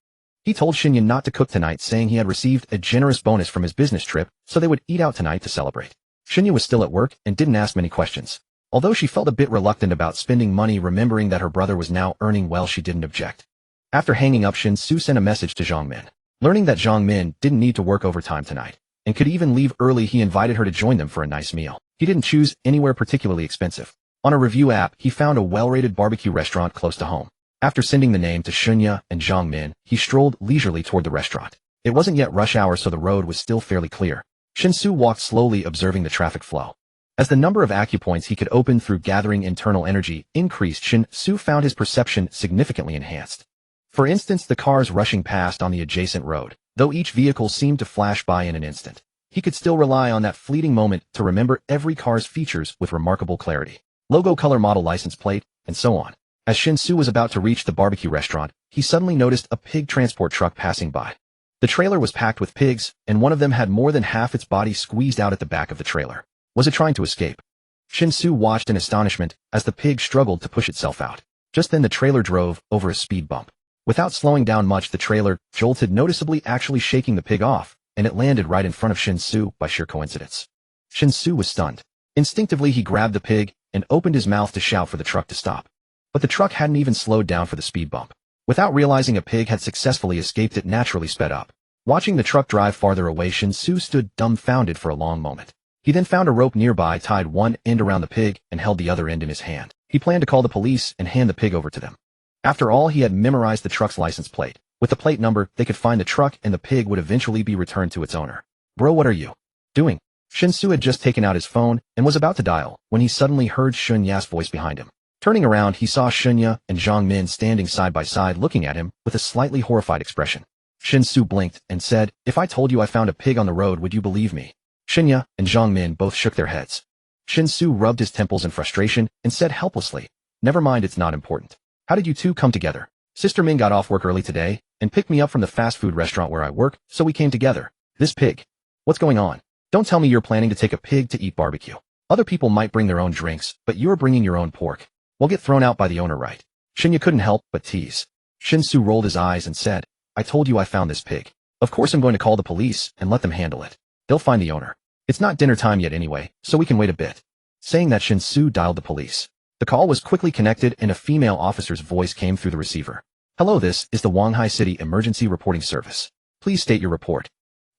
He told Shinya not to cook tonight, saying he had received a generous bonus from his business trip, so they would eat out tonight to celebrate. Shinya was still at work and didn't ask many questions. Although she felt a bit reluctant about spending money, remembering that her brother was now earning well, she didn't object. After hanging up, Shen Xu sent a message to Zhang Min. Learning that Zhang Min didn't need to work overtime tonight and could even leave early, he invited her to join them for a nice meal. He didn't choose anywhere particularly expensive. On a review app, he found a well-rated barbecue restaurant close to home. After sending the name to Shinya and Zhang Min, he strolled leisurely toward the restaurant. It wasn't yet rush hour, so the road was still fairly clear. Shen Xu walked slowly, observing the traffic flow. As the number of acupoints he could open through gathering internal energy increased, Shen Xu found his perception significantly enhanced. For instance, the cars rushing past on the adjacent road, though each vehicle seemed to flash by in an instant. He could still rely on that fleeting moment to remember every car's features with remarkable clarity. Logo, color, model, license plate, and so on. As Shen Xu was about to reach the barbecue restaurant, he suddenly noticed a pig transport truck passing by. The trailer was packed with pigs, and one of them had more than half its body squeezed out at the back of the trailer. Was it trying to escape? Shen Xu watched in astonishment as the pig struggled to push itself out. Just then the trailer drove over a speed bump. Without slowing down much, the trailer jolted noticeably, actually shaking the pig off, and it landed right in front of Shen Xu by sheer coincidence. Shen Xu was stunned. Instinctively, he grabbed the pig and opened his mouth to shout for the truck to stop. But the truck hadn't even slowed down for the speed bump. Without realizing a pig had successfully escaped, it naturally sped up. Watching the truck drive farther away, Shen Xu stood dumbfounded for a long moment. He then found a rope nearby, tied one end around the pig, and held the other end in his hand. He planned to call the police and hand the pig over to them. After all, he had memorized the truck's license plate. With the plate number, they could find the truck and the pig would eventually be returned to its owner. "Bro, what are you doing?" Shen Xu had just taken out his phone and was about to dial when he suddenly heard Shunya's voice behind him. Turning around, he saw Shinya and Zhang Min standing side by side, looking at him with a slightly horrified expression. Shen Xu blinked and said, "If I told you I found a pig on the road, would you believe me?" Shinya and Zhang Min both shook their heads. Shen Xu rubbed his temples in frustration and said helplessly, "Never mind, it's not important. How did you two come together?" "Sister Min got off work early today and picked me up from the fast food restaurant where I work, so we came together." "This pig. What's going on? Don't tell me you're planning to take a pig to eat barbecue. Other people might bring their own drinks, but you're bringing your own pork. We'll get thrown out by the owner, right?" Shinya couldn't help but tease. Shen Xu rolled his eyes and said, "I told you I found this pig. Of course I'm going to call the police and let them handle it. They'll find the owner. It's not dinner time yet anyway, so we can wait a bit." Saying that, Shen Xu dialed the police. The call was quickly connected and a female officer's voice came through the receiver. Hello, this is the Wanghai City Emergency Reporting Service. Please state your report.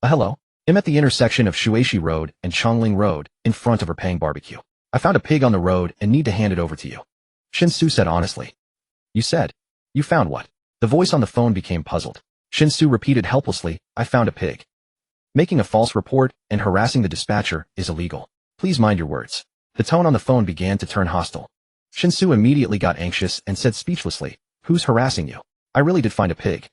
Hello? I'm at the intersection of Shuaishi Road and Chongling Road, in front of Erpang Barbecue. I found a pig on the road and need to hand it over to you. Shen Xu said honestly. You said? You found what? The voice on the phone became puzzled. Shen Xu repeated helplessly, I found a pig. Making a false report and harassing the dispatcher is illegal. Please mind your words. The tone on the phone began to turn hostile. Shen Xu immediately got anxious and said speechlessly, Who's harassing you? I really did find a pig.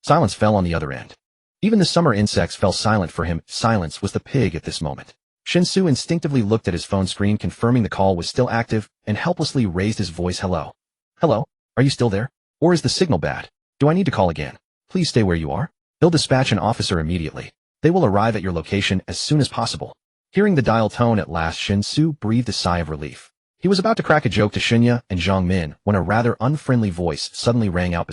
Silence fell on the other end. Even the summer insects fell silent for him. Silence was the pig at this moment. Shen Xu instinctively looked at his phone screen confirming the call was still active and helplessly raised his voice. Hello? Hello? Are you still there? Or is the signal bad? Do I need to call again? Please stay where you are. They'll dispatch an officer immediately. They will arrive at your location as soon as possible. Hearing the dial tone at last, Shen Xu breathed a sigh of relief. He was about to crack a joke to Shinya and Zhang Min when a rather unfriendly voice suddenly rang out.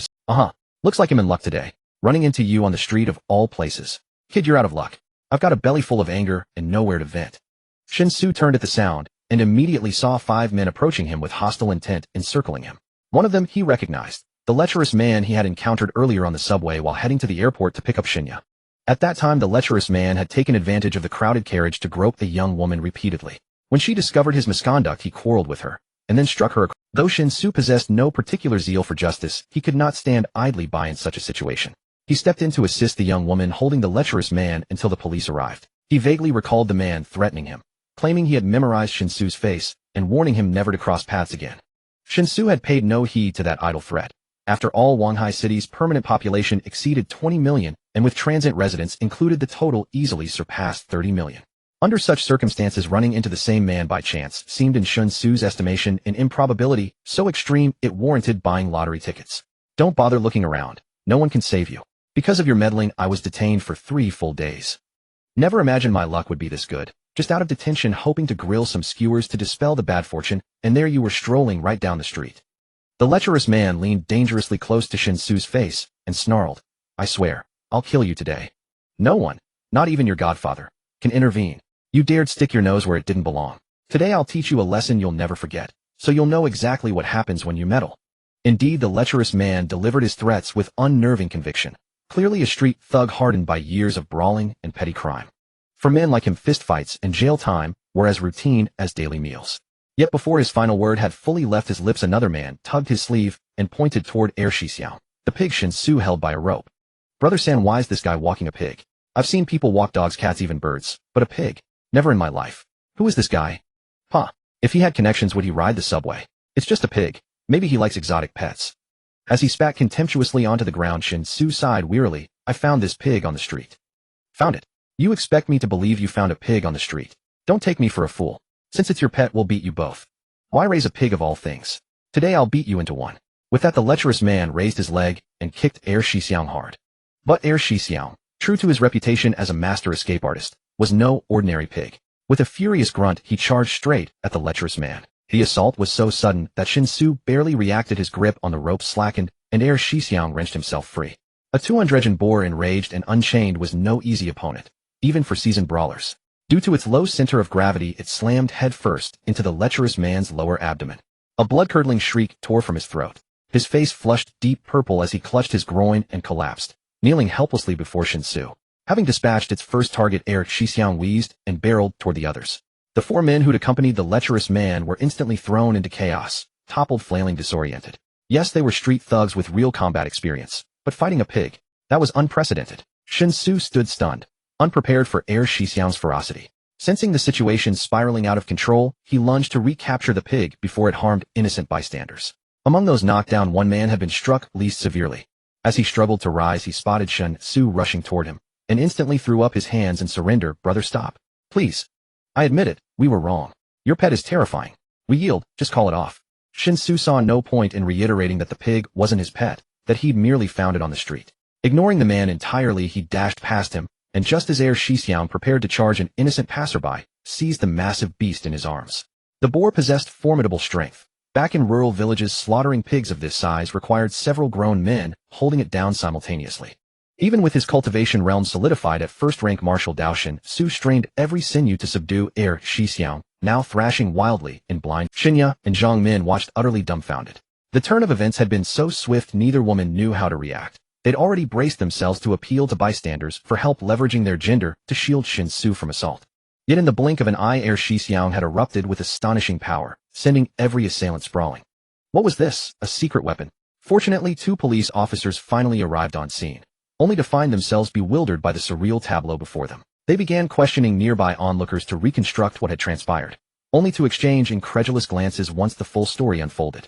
Looks like I'm in luck today. Running into you on the street of all places. Kid, you're out of luck. I've got a belly full of anger and nowhere to vent. Shen Xu turned at the sound and immediately saw 5 men approaching him with hostile intent encircling him. One of them he recognized, the lecherous man he had encountered earlier on the subway while heading to the airport to pick up Shinya. At that time, the lecherous man had taken advantage of the crowded carriage to grope the young woman repeatedly. When she discovered his misconduct, he quarreled with her and then struck her. Though Shen Xu possessed no particular zeal for justice, he could not stand idly by in such a situation. He stepped in to assist the young woman holding the lecherous man until the police arrived. He vaguely recalled the man threatening him, claiming he had memorized Shen Xu's face and warning him never to cross paths again. Shen Xu had paid no heed to that idle threat. After all, Wanghai City's permanent population exceeded 20 million, and with transient residents included, the total easily surpassed 30 million. Under such circumstances, running into the same man by chance seemed in Shen Xu's estimation an improbability so extreme it warranted buying lottery tickets. Don't bother looking around. No one can save you. Because of your meddling, I was detained for 3 full days. Never imagined my luck would be this good. Just out of detention hoping to grill some skewers to dispel the bad fortune, and there you were strolling right down the street. The lecherous man leaned dangerously close to Shen Xu's face and snarled, I swear, I'll kill you today. No one, not even your godfather, can intervene. You dared stick your nose where it didn't belong. Today I'll teach you a lesson you'll never forget, so you'll know exactly what happens when you meddle. Indeed, the lecherous man delivered his threats with unnerving conviction. Clearly a street thug hardened by years of brawling and petty crime. For men like him, fistfights and jail time were as routine as daily meals. Yet before his final word had fully left his lips, another man tugged his sleeve and pointed toward Xixiao, the pig Shen Xu held by a rope. Brother San, why's this guy walking a pig? I've seen people walk dogs, cats, even birds, but a pig? Never in my life. Who is this guy? If he had connections, would he ride the subway? It's just a pig. Maybe he likes exotic pets. As he spat contemptuously onto the ground, Shen Xu sighed wearily. I found this pig on the street. Found it? You expect me to believe you found a pig on the street? Don't take me for a fool. Since it's your pet, we'll beat you both. Why raise a pig of all things? Today I'll beat you into one. With that, the lecherous man raised his leg and kicked Xixiao hard. But Xixiao, true to his reputation as a master escape artist, was no ordinary pig. With a furious grunt, he charged straight at the lecherous man. The assault was so sudden that Shen Xu barely reacted. His grip on the rope slackened, and Xixiao wrenched himself free. A 200 boar, enraged and unchained, was no easy opponent, even for seasoned brawlers. Due to its low center of gravity, it slammed headfirst into the lecherous man's lower abdomen. A blood-curdling shriek tore from his throat. His face flushed deep purple as he clutched his groin and collapsed, kneeling helplessly before Shen Xu. Having dispatched its first target, Xixiao wheezed and barreled toward the others. The 4 men who'd accompanied the lecherous man were instantly thrown into chaos, toppled, flailing, disoriented. Yes, they were street thugs with real combat experience, but fighting a pig, that was unprecedented. Shen Xu stood stunned, unprepared for Xixiao's ferocity. Sensing the situation spiraling out of control, he lunged to recapture the pig before it harmed innocent bystanders. Among those knocked down, 1 man had been struck least severely. As he struggled to rise, he spotted Shen Xu rushing toward him, and instantly threw up his hands in surrender. Brother, stop. Please. I admit it, we were wrong. Your pet is terrifying. We yield, just call it off. Shen Xu saw no point in reiterating that the pig wasn't his pet, that he'd merely found it on the street. Ignoring the man entirely, he dashed past him, and just as Xixiao prepared to charge an innocent passerby, seized the massive beast in his arms. The boar possessed formidable strength. Back in rural villages, slaughtering pigs of this size required several grown men holding it down simultaneously. Even with his cultivation realm solidified at first rank, Marshal Dao, Shen Xu strained every sinew to subdue Xixiao, now thrashing wildly in blind. Xinya and Zhang Min watched utterly dumbfounded. The turn of events had been so swift neither woman knew how to react. They'd already braced themselves to appeal to bystanders for help, leveraging their gender to shield Shen Xu from assault. Yet in the blink of an eye, Shi Xiang had erupted with astonishing power, sending every assailant sprawling. What was this? A secret weapon? Fortunately, 2 police officers finally arrived on scene, only to find themselves bewildered by the surreal tableau before them. They began questioning nearby onlookers to reconstruct what had transpired, only to exchange incredulous glances once the full story unfolded.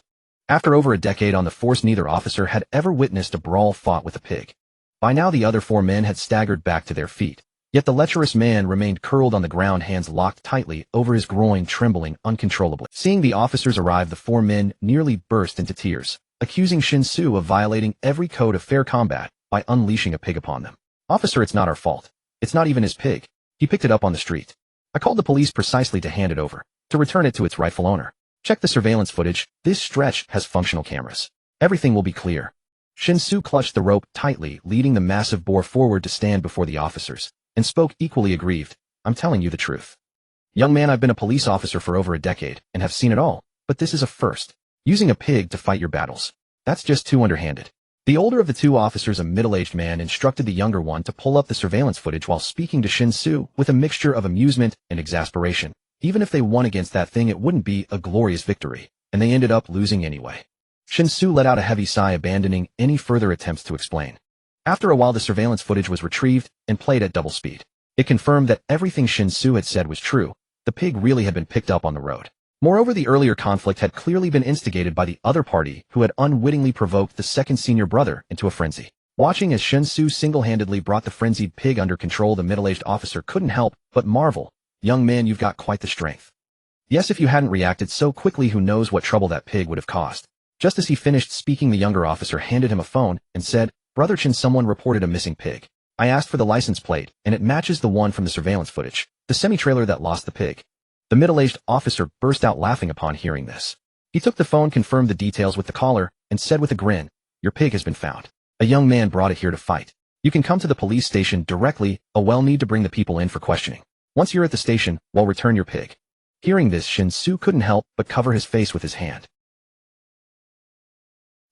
After over a decade on the force, neither officer had ever witnessed a brawl fought with a pig. By now the other 4 men had staggered back to their feet, yet the lecherous man remained curled on the ground, hands locked tightly over his groin, trembling uncontrollably. Seeing the officers arrive, the 4 men nearly burst into tears, accusing Shen Xu of violating every code of fair combat by unleashing a pig upon them. "Officer, it's not our fault. It's not even his pig. He picked it up on the street. I called the police precisely to hand it over, to return it to its rightful owner. Check the surveillance footage. This stretch has functional cameras. Everything will be clear." Shen Xu clutched the rope tightly, leading the massive boar forward to stand before the officers, and spoke equally aggrieved. "I'm telling you the truth. Young man, I've been a police officer for over a decade, and have seen it all, but this is a first. Using a pig to fight your battles. That's just too underhanded." The older of the 2 officers, a middle-aged man, instructed the younger one to pull up the surveillance footage while speaking to Shen Xu with a mixture of amusement and exasperation. Even if they won against that thing, it wouldn't be a glorious victory, and they ended up losing anyway. Shen Xu let out a heavy sigh, abandoning any further attempts to explain. After a while, the surveillance footage was retrieved and played at double speed. It confirmed that everything Shen Xu had said was true. The pig really had been picked up on the road. Moreover, the earlier conflict had clearly been instigated by the other party, who had unwittingly provoked the second senior brother into a frenzy. Watching as Shen Xu single-handedly brought the frenzied pig under control, the middle-aged officer couldn't help but marvel. "Young man, you've got quite the strength." Yes, if you hadn't reacted so quickly, who knows what trouble that pig would have caused. Just as he finished speaking, the younger officer handed him a phone and said, "Brother Chen, someone reported a missing pig. I asked for the license plate, and it matches the one from the surveillance footage, the semi-trailer that lost the pig." The middle-aged officer burst out laughing upon hearing this. He took the phone, confirmed the details with the caller, and said with a grin, "Your pig has been found. A young man brought it here to fight. You can come to the police station directly. I'll need to bring the people in for questioning. Once you're at the station, we'll return your pig." Hearing this, Shen Xu couldn't help but cover his face with his hand.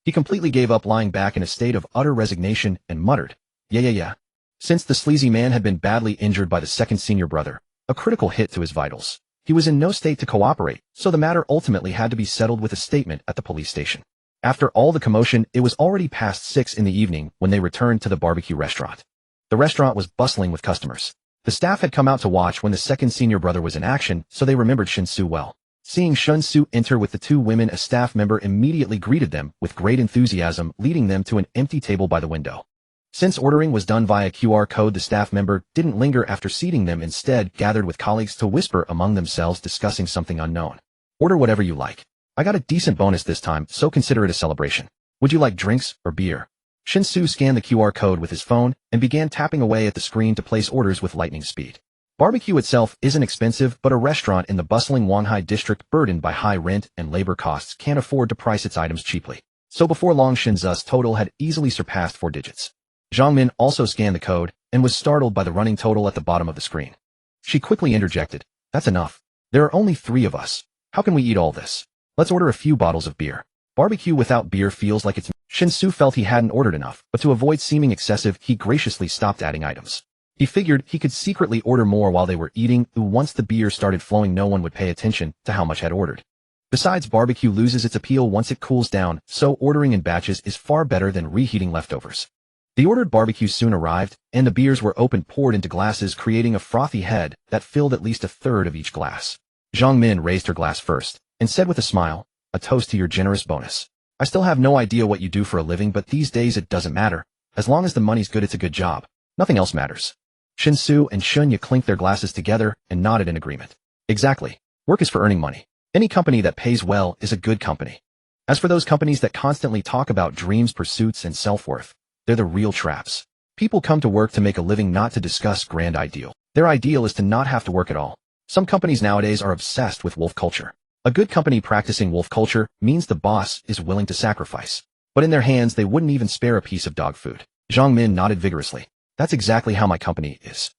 He completely gave up, lying back in a state of utter resignation, and muttered, Yeah. Since the sleazy man had been badly injured by the second senior brother, a critical hit to his vitals, he was in no state to cooperate, so the matter ultimately had to be settled with a statement at the police station. After all the commotion, it was already past 6 in the evening when they returned to the barbecue restaurant. The restaurant was bustling with customers. The staff had come out to watch when the second senior brother was in action, so they remembered Shen Xu well. Seeing Shen Xu enter with the 2 women, a staff member immediately greeted them with great enthusiasm, leading them to an empty table by the window. Since ordering was done via QR code, the staff member didn't linger after seating them, instead gathered with colleagues to whisper among themselves, discussing something unknown. "Order whatever you like. I got a decent bonus this time, so consider it a celebration. Would you like drinks or beer?" Shen Xu scanned the QR code with his phone and began tapping away at the screen to place orders with lightning speed. Barbecue itself isn't expensive, but a restaurant in the bustling Wanhai district burdened by high rent and labor costs can't afford to price its items cheaply. So before long, Shen Xu's total had easily surpassed 4 digits. Zhang Min also scanned the code and was startled by the running total at the bottom of the screen. She quickly interjected, "That's enough. There are only 3 of us. How can we eat all this? Let's order a few bottles of beer. Barbecue without beer feels like it's..." Shen Xu felt he hadn't ordered enough, but to avoid seeming excessive, he graciously stopped adding items. He figured he could secretly order more while they were eating. Once the beer started flowing, no one would pay attention to how much had ordered. Besides, barbecue loses its appeal once it cools down, so ordering in batches is far better than reheating leftovers. The ordered barbecue soon arrived, and the beers were poured into glasses, creating a frothy head that filled at least a third of each glass. Zhang Min raised her glass first, and said with a smile, "A toast to your generous bonus. I still have no idea what you do for a living, but these days it doesn't matter. As long as the money's good, it's a good job. Nothing else matters." Shen Xu and Shen Yu clinked their glasses together and nodded in agreement. Exactly. Work is for earning money. Any company that pays well is a good company. As for those companies that constantly talk about dreams, pursuits, and self-worth, they're the real traps. People come to work to make a living, not to discuss grand ideal. Their ideal is to not have to work at all. Some companies nowadays are obsessed with wolf culture. A good company practicing wolf culture means the boss is willing to sacrifice. But in their hands, they wouldn't even spare a piece of dog food. Zhang Min nodded vigorously. That's exactly how my company is.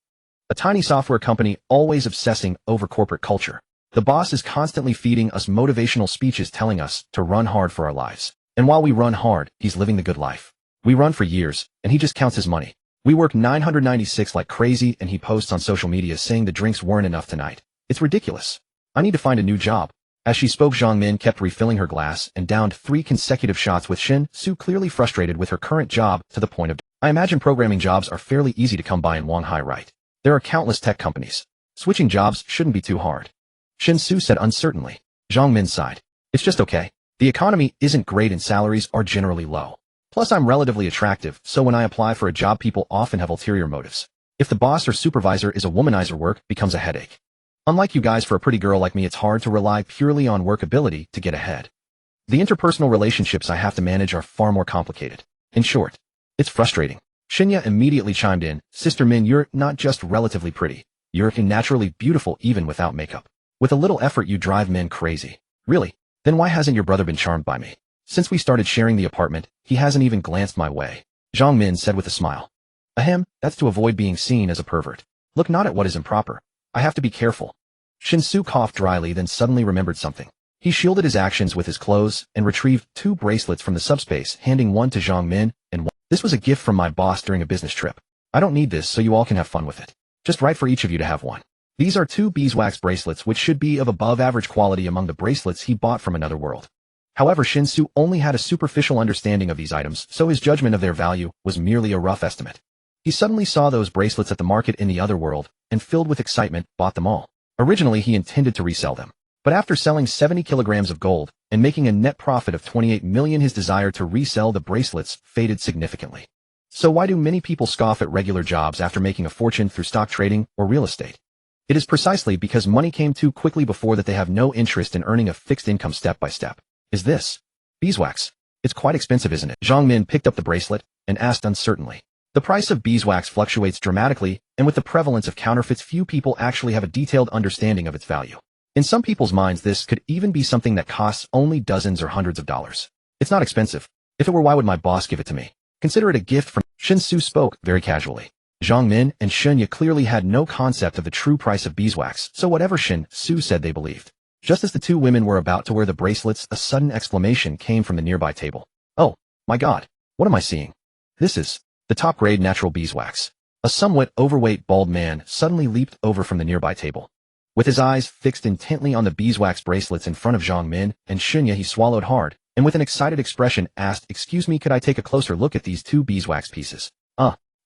A tiny software company always obsessing over corporate culture. The boss is constantly feeding us motivational speeches telling us to run hard for our lives. And while we run hard, he's living the good life. We run for years, and he just counts his money. We work 996 like crazy, and he posts on social media saying the drinks weren't enough tonight. It's ridiculous. I need to find a new job. As she spoke, Zhang Min kept refilling her glass and downed 3 consecutive shots with Shen Xu clearly frustrated with her current job to the point of I imagine programming jobs are fairly easy to come by in Wanghai, right? There are countless tech companies. Switching jobs shouldn't be too hard. Shen Xu said uncertainly. Zhang Min sighed. It's just okay. The economy isn't great and salaries are generally low. Plus I'm relatively attractive, so when I apply for a job people often have ulterior motives. If the boss or supervisor is a womanizer, work becomes a headache. Unlike you guys, for a pretty girl like me, it's hard to rely purely on work ability to get ahead. The interpersonal relationships I have to manage are far more complicated. In short, it's frustrating. Shinya immediately chimed in. Sister Min, you're not just relatively pretty. You're naturally beautiful even without makeup. With a little effort you drive men crazy. Really? Then why hasn't your brother been charmed by me? Since we started sharing the apartment, he hasn't even glanced my way. Zhang Min said with a smile. Ahem, that's to avoid being seen as a pervert. Look not at what is improper. I have to be careful. Shen Xu coughed dryly, then suddenly remembered something. He shielded his actions with his clothes and retrieved 2 bracelets from the subspace, handing one to Zhang Min and one. This was a gift from my boss during a business trip. I don't need this, so you all can have fun with it. Just right for each of you to have one. These are 2 beeswax bracelets, which should be of above average quality among the bracelets he bought from another world. However, Shen Xu only had a superficial understanding of these items, so his judgment of their value was merely a rough estimate. He suddenly saw those bracelets at the market in the other world, and filled with excitement, bought them all. Originally he intended to resell them. But after selling 70 kilograms of gold, and making a net profit of 28 million, his desire to resell the bracelets faded significantly. So why do many people scoff at regular jobs after making a fortune through stock trading or real estate? It is precisely because money came too quickly before that they have no interest in earning a fixed income step by step. Is this beeswax? It's quite expensive, isn't it? Zhang Min picked up the bracelet and asked uncertainly. The price of beeswax fluctuates dramatically, and with the prevalence of counterfeits, few people actually have a detailed understanding of its value. In some people's minds, this could even be something that costs only dozens or hundreds of dollars. It's not expensive. If it were, why would my boss give it to me? Consider it a gift from... Shen Xu spoke very casually. Zhang Min and Shenya clearly had no concept of the true price of beeswax, so whatever Shen Xu said they believed. Just as the 2 women were about to wear the bracelets, a sudden exclamation came from the nearby table. Oh, my God, what am I seeing? This is the top-grade natural beeswax. A somewhat overweight bald man suddenly leaped over from the nearby table. With his eyes fixed intently on the beeswax bracelets in front of Zhang Min and Shinya, he swallowed hard, and with an excited expression asked, "Excuse me, could I take a closer look at these 2 beeswax pieces?"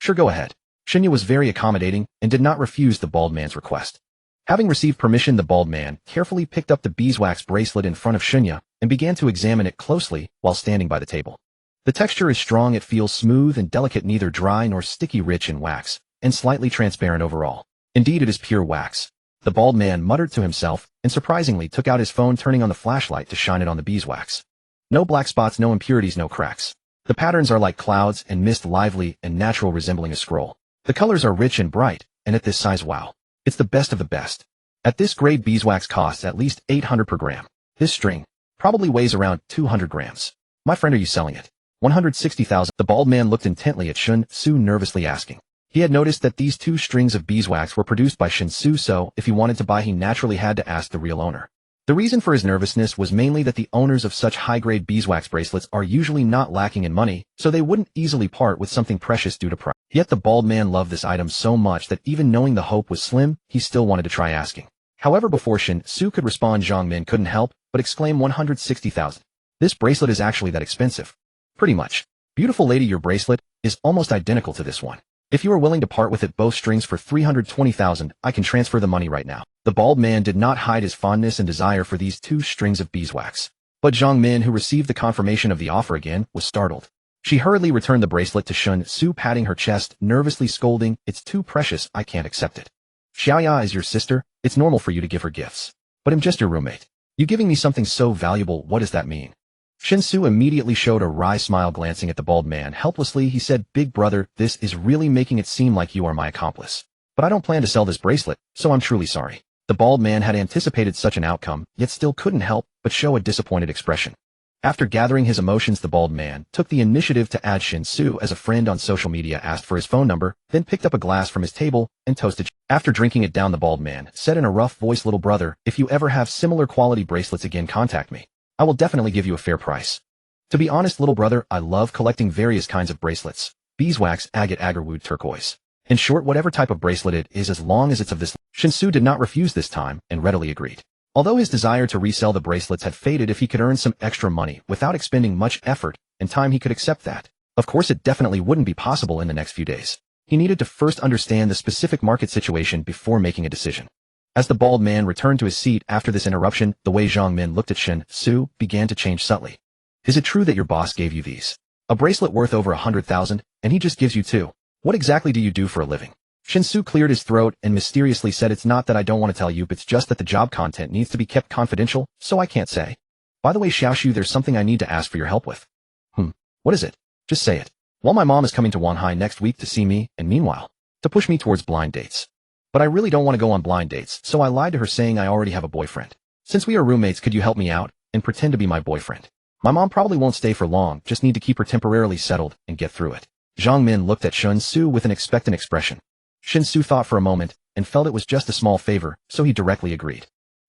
Sure, go ahead. Shinya was very accommodating and did not refuse the bald man's request. Having received permission, the bald man carefully picked up the beeswax bracelet in front of Shinya and began to examine it closely while standing by the table. The texture is strong, it feels smooth and delicate, neither dry nor sticky, rich in wax, and slightly transparent overall. Indeed, it is pure wax. The bald man muttered to himself and surprisingly took out his phone, turning on the flashlight to shine it on the beeswax. No black spots, no impurities, no cracks. The patterns are like clouds and mist, lively and natural, resembling a scroll. The colors are rich and bright, and at this size, wow. It's the best of the best. At this grade, beeswax costs at least 800 per gram. This string probably weighs around 200 grams. My friend, are you selling it? 160,000. The bald man looked intently at Shen Xu, nervously asking. He had noticed that these 2 strings of beeswax were produced by Shen Xu, so if he wanted to buy, he naturally had to ask the real owner. The reason for his nervousness was mainly that the owners of such high-grade beeswax bracelets are usually not lacking in money, so they wouldn't easily part with something precious due to price. Yet the bald man loved this item so much that even knowing the hope was slim, he still wanted to try asking. However, before Shen Xu could respond, Zhang Min couldn't help but exclaim, 160,000. This bracelet is actually that expensive? Pretty much. Beautiful lady, your bracelet is almost identical to this one. If you are willing to part with it, both strings, for 320,000, I can transfer the money right now. The bald man did not hide his fondness and desire for these 2 strings of beeswax. But Zhang Min, who received the confirmation of the offer again, was startled. She hurriedly returned the bracelet to Shen Xu, patting her chest, nervously scolding, "It's too precious, I can't accept it. Xiaoya is your sister, it's normal for you to give her gifts. But I'm just your roommate. You giving me something so valuable, what does that mean?" Shen Xu immediately showed a wry smile, glancing at the bald man helplessly. He said, "Big brother, this is really making it seem like you are my accomplice. But I don't plan to sell this bracelet, so I'm truly sorry." The bald man had anticipated such an outcome, yet still couldn't help but show a disappointed expression. After gathering his emotions, the bald man took the initiative to add Shen Xu as a friend on social media, asked for his phone number, then picked up a glass from his table and toasted. After drinking it down, the bald man said in a rough voice, "Little brother, if you ever have similar quality bracelets again, contact me. I will definitely give you a fair price." To be honest, little brother, I love collecting various kinds of bracelets. Beeswax, agate, agarwood, turquoise. In short, whatever type of bracelet it is, as long as it's of this. Shen Xu did not refuse this time and readily agreed. Although his desire to resell the bracelets had faded, if he could earn some extra money without expending much effort and time, he could accept that. Of course, it definitely wouldn't be possible in the next few days. He needed to first understand the specific market situation before making a decision. As the bald man returned to his seat after this interruption, the way Zhang Min looked at Shen Xu began to change subtly. "Is it true that your boss gave you these? A bracelet worth over 100,000, and he just gives you two? What exactly do you do for a living?" Shen Xu cleared his throat and mysteriously said, "It's not that I don't want to tell you, but it's just that the job content needs to be kept confidential, so I can't say. By the way, Xiaoxu, there's something I need to ask for your help with." What is it? Just say it." "Well, my mom is coming to Wanhai next week to see me, and meanwhile, to push me towards blind dates. But I really don't want to go on blind dates, so I lied to her saying I already have a boyfriend. Since we are roommates, could you help me out and pretend to be my boyfriend? My mom probably won't stay for long, just need to keep her temporarily settled and get through it." Zhang Min looked at Shen Xu with an expectant expression. Shen Xu thought for a moment and felt it was just a small favor, so he directly agreed.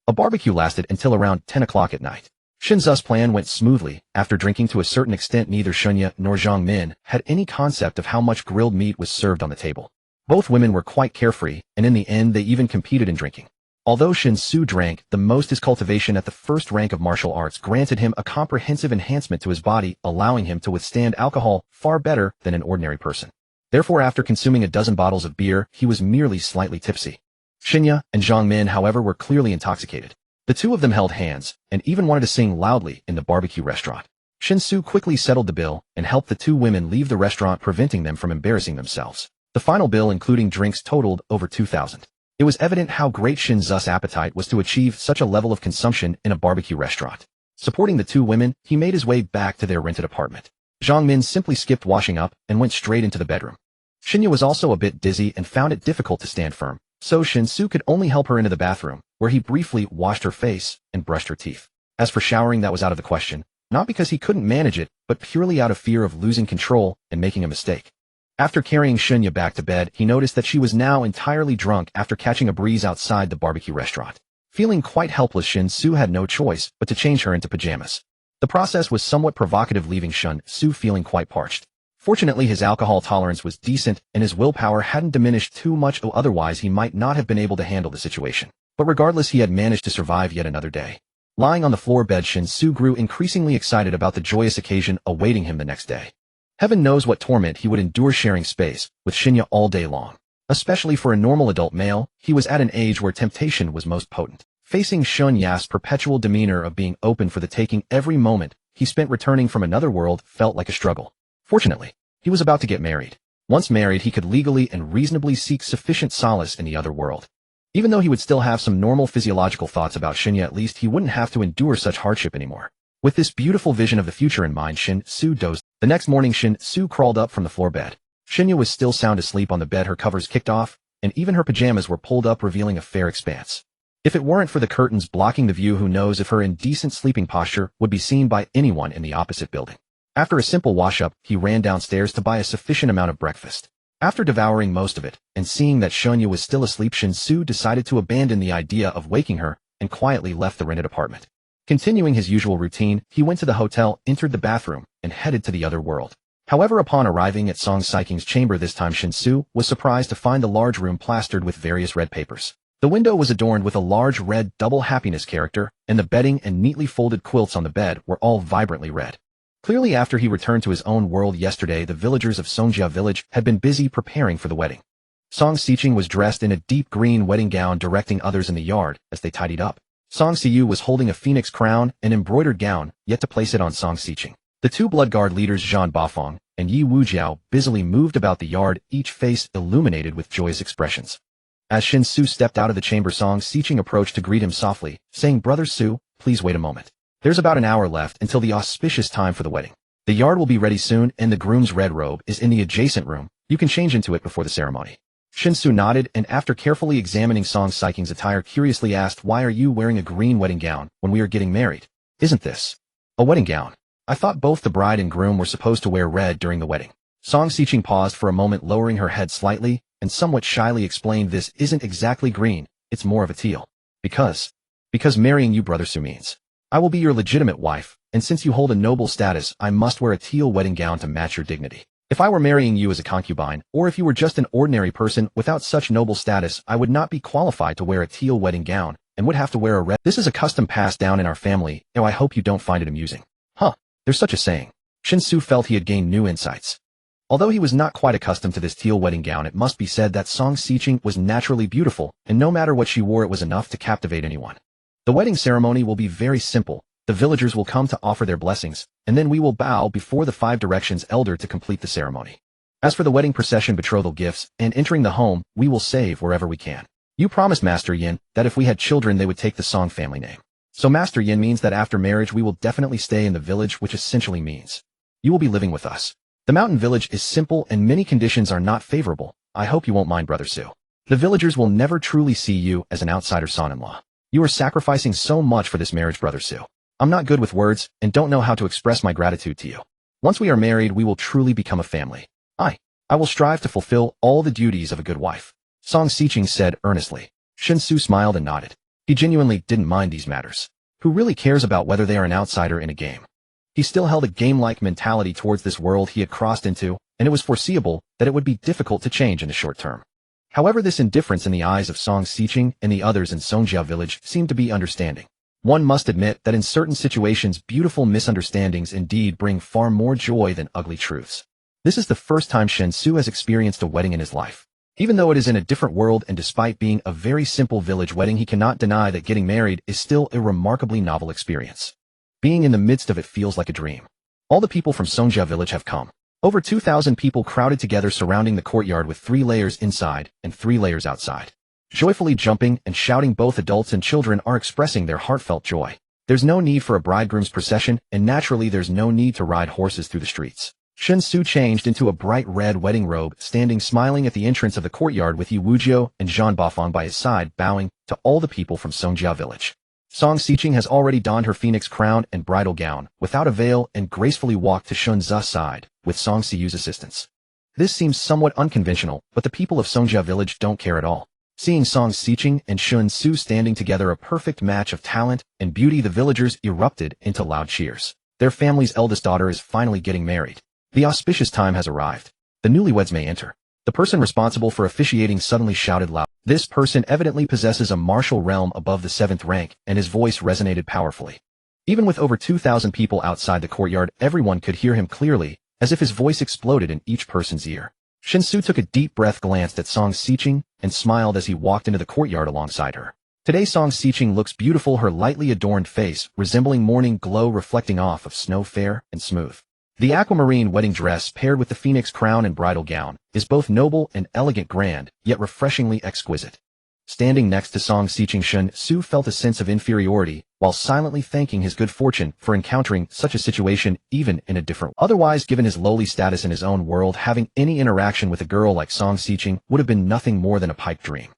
A barbecue lasted until around 10 o'clock at night. Shen Xu's plan went smoothly. After drinking to a certain extent, neither Shunya nor Zhang Min had any concept of how much grilled meat was served on the table. Both women were quite carefree, and in the end they even competed in drinking. Although Shen Xu drank the most, his cultivation at the first rank of martial arts granted him a comprehensive enhancement to his body, allowing him to withstand alcohol far better than an ordinary person. Therefore, after consuming a dozen bottles of beer, he was merely slightly tipsy. Shinya and Zhang Min, however, were clearly intoxicated. The two of them held hands and even wanted to sing loudly in the barbecue restaurant. Shen Xu quickly settled the bill and helped the two women leave the restaurant, preventing them from embarrassing themselves. The final bill, including drinks, totaled over 2,000. It was evident how great Shen Xu's appetite was to achieve such a level of consumption in a barbecue restaurant. Supporting the two women, he made his way back to their rented apartment. Zhang Min simply skipped washing up and went straight into the bedroom. Shinya was also a bit dizzy and found it difficult to stand firm, so Shen Xu could only help her into the bathroom, where he briefly washed her face and brushed her teeth. As for showering, that was out of the question, not because he couldn't manage it, but purely out of fear of losing control and making a mistake. After carrying Shinya back to bed, he noticed that she was now entirely drunk after catching a breeze outside the barbecue restaurant. Feeling quite helpless, Shen Xu had no choice but to change her into pajamas. The process was somewhat provocative, leaving Shen Xu feeling quite parched. Fortunately, his alcohol tolerance was decent and his willpower hadn't diminished too much, or otherwise he might not have been able to handle the situation. But regardless, he had managed to survive yet another day. Lying on the floor bed, Shen Xu grew increasingly excited about the joyous occasion awaiting him the next day. Heaven knows what torment he would endure sharing space with Shinya all day long. Especially for a normal adult male, he was at an age where temptation was most potent. Facing Shunya's perpetual demeanor of being open for the taking, every moment he spent returning from another world felt like a struggle. Fortunately, he was about to get married. Once married, he could legally and reasonably seek sufficient solace in the other world. Even though he would still have some normal physiological thoughts about Shinya, at least he wouldn't have to endure such hardship anymore. With this beautiful vision of the future in mind, Shen Xu dozed. The next morning, Shen Xu crawled up from the floor bed. Shinya was still sound asleep on the bed, her covers kicked off, and even her pajamas were pulled up, revealing a fair expanse. If it weren't for the curtains blocking the view, who knows if her indecent sleeping posture would be seen by anyone in the opposite building. After a simple wash-up, he ran downstairs to buy a sufficient amount of breakfast. After devouring most of it, and seeing that Shinya was still asleep, Shen Xu decided to abandon the idea of waking her, and quietly left the rented apartment. Continuing his usual routine, he went to the hotel, entered the bathroom, and headed to the other world. However, upon arriving at Song Saiking's chamber this time, Shen Xu was surprised to find the large room plastered with various red papers. The window was adorned with a large red double happiness character, and the bedding and neatly folded quilts on the bed were all vibrantly red. Clearly, after he returned to his own world yesterday, the villagers of Songjia village had been busy preparing for the wedding. Song Siqing was dressed in a deep green wedding gown, directing others in the yard as they tidied up. Song Siyu was holding a phoenix crown, an embroidered gown, yet to place it on Song Siqing. The two Blood Guard leaders, Zhan Bafeng and Yi Wujiao, busily moved about the yard, each face illuminated with joyous expressions. As Shen Xu stepped out of the chamber, Song Siqing approached to greet him softly, saying, "Brother Su, please wait a moment. There's about an hour left until the auspicious time for the wedding. The yard will be ready soon, and the groom's red robe is in the adjacent room. You can change into it before the ceremony." Shen Xu nodded, and after carefully examining Song Saiking's attire, curiously asked, "Why are you wearing a green wedding gown when we are getting married? Isn't this a wedding gown?" I thought both the bride and groom were supposed to wear red during the wedding. Song Xiqing paused for a moment, lowering her head slightly, and somewhat shyly explained, this isn't exactly green, it's more of a teal. Because marrying you, Brother Su, means I will be your legitimate wife, and since you hold a noble status, I must wear a teal wedding gown to match your dignity. If I were marrying you as a concubine, or if you were just an ordinary person without such noble status, I would not be qualified to wear a teal wedding gown, and would have to wear a red. This is a custom passed down in our family, and I hope you don't find it amusing. Huh, there's such a saying. Shen Xu felt he had gained new insights. Although he was not quite accustomed to this teal wedding gown, it must be said that Song Xiqing was naturally beautiful, and no matter what she wore, it was enough to captivate anyone. The wedding ceremony will be very simple. The villagers will come to offer their blessings, and then we will bow before the 5 directions elder to complete the ceremony. As for the wedding procession, betrothal gifts, and entering the home, we will save wherever we can. You promised Master Yin that if we had children they would take the Song family name. So Master Yin means that after marriage we will definitely stay in the village, which essentially means you will be living with us. The mountain village is simple and many conditions are not favorable. I hope you won't mind, Brother Su. The villagers will never truly see you as an outsider son-in-law. You are sacrificing so much for this marriage, Brother Su. I'm not good with words and don't know how to express my gratitude to you. Once we are married, we will truly become a family. I will strive to fulfill all the duties of a good wife. Song Xiqing said earnestly. Shen Xu smiled and nodded. He genuinely didn't mind these matters. Who really cares about whether they are an outsider in a game? He still held a game-like mentality towards this world he had crossed into, and it was foreseeable that it would be difficult to change in the short term. However, this indifference in the eyes of Song Xiqing and the others in Songjia village seemed to be understanding. One must admit that in certain situations, beautiful misunderstandings indeed bring far more joy than ugly truths. This is the first time Shen Xu has experienced a wedding in his life. Even though it is in a different world and despite being a very simple village wedding, he cannot deny that getting married is still a remarkably novel experience. Being in the midst of it feels like a dream. All the people from Songjia village have come. Over 2,000 people crowded together surrounding the courtyard with 3 layers inside and 3 layers outside. Joyfully jumping and shouting, both adults and children are expressing their heartfelt joy. There's no need for a bridegroom's procession, and naturally there's no need to ride horses through the streets. Shen Xu changed into a bright red wedding robe, standing smiling at the entrance of the courtyard with Yi Wuzhou and Zhan Bafang by his side, bowing to all the people from Songjia village. Song Xiqing has already donned her phoenix crown and bridal gown, without a veil, and gracefully walked to Shun Zu's side, with Song Siyu's assistance. This seems somewhat unconventional, but the people of Songjia village don't care at all. Seeing Song Xiqing and Shen Xu standing together, a perfect match of talent and beauty, the villagers erupted into loud cheers. Their family's eldest daughter is finally getting married. The auspicious time has arrived. The newlyweds may enter. The person responsible for officiating suddenly shouted loud. This person evidently possesses a martial realm above the 7th rank, and his voice resonated powerfully. Even with over 2,000 people outside the courtyard, everyone could hear him clearly, as if his voice exploded in each person's ear. Shen Xu took a deep breath, glanced at Song Xiqing, and smiled as he walked into the courtyard alongside her. Today Song Xiqing looks beautiful, her lightly adorned face resembling morning glow reflecting off of snow, fair and smooth. The aquamarine wedding dress paired with the phoenix crown and bridal gown is both noble and elegant, grand, yet refreshingly exquisite. Standing next to Song Xiqing, Shen Xu felt a sense of inferiority, while silently thanking his good fortune for encountering such a situation even in a different way. Otherwise, given his lowly status in his own world, having any interaction with a girl like Song Xiqing would have been nothing more than a pipe dream.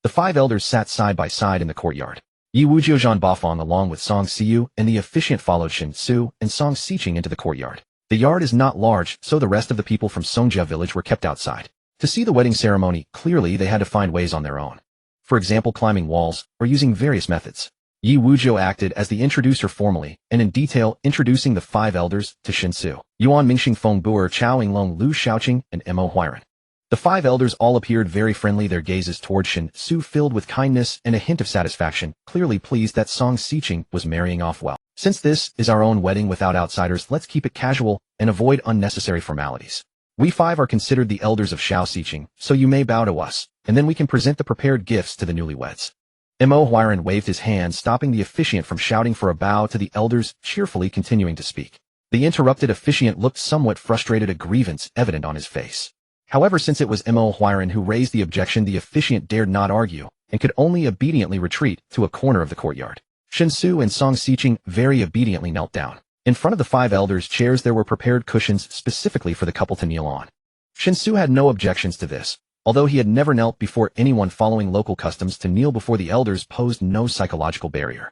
The 5 elders sat side by side in the courtyard. Yi Wuzhou, Zhan Bafang along with Song Siyu and the officiant followed Shen Xu and Song Xiqing into the courtyard. The yard is not large, so the rest of the people from Songjia village were kept outside. To see the wedding ceremony clearly, they had to find ways on their own. For example, climbing walls, or using various methods. Yi Wuzhou acted as the introducer formally, and in detail introducing the 5 elders to Shen Xu, Yuan Mingxing, Feng Buer, Chao Yinglong, Lu Shaoqing, and Mo Huiran. The 5 elders all appeared very friendly, their gazes toward Shen Xu filled with kindness and a hint of satisfaction, clearly pleased that Song Xiqing was marrying off well. Since this is our own wedding without outsiders, let's keep it casual and avoid unnecessary formalities. We 5 are considered the elders of Shao Xiqing, so you may bow to us, and then we can present the prepared gifts to the newlyweds. Mo Huiran waved his hand, stopping the officiant from shouting for a bow to the elders, cheerfully continuing to speak. The interrupted officiant looked somewhat frustrated, a grievance evident on his face. However, since it was Mo Huiran who raised the objection, the officiant dared not argue, and could only obediently retreat to a corner of the courtyard. Shen Xu and Song Xiqing very obediently knelt down. In front of the 5 elders' chairs there were prepared cushions specifically for the couple to kneel on. Shen Xu had no objections to this. Although he had never knelt before anyone, following local customs to kneel before the elders posed no psychological barrier.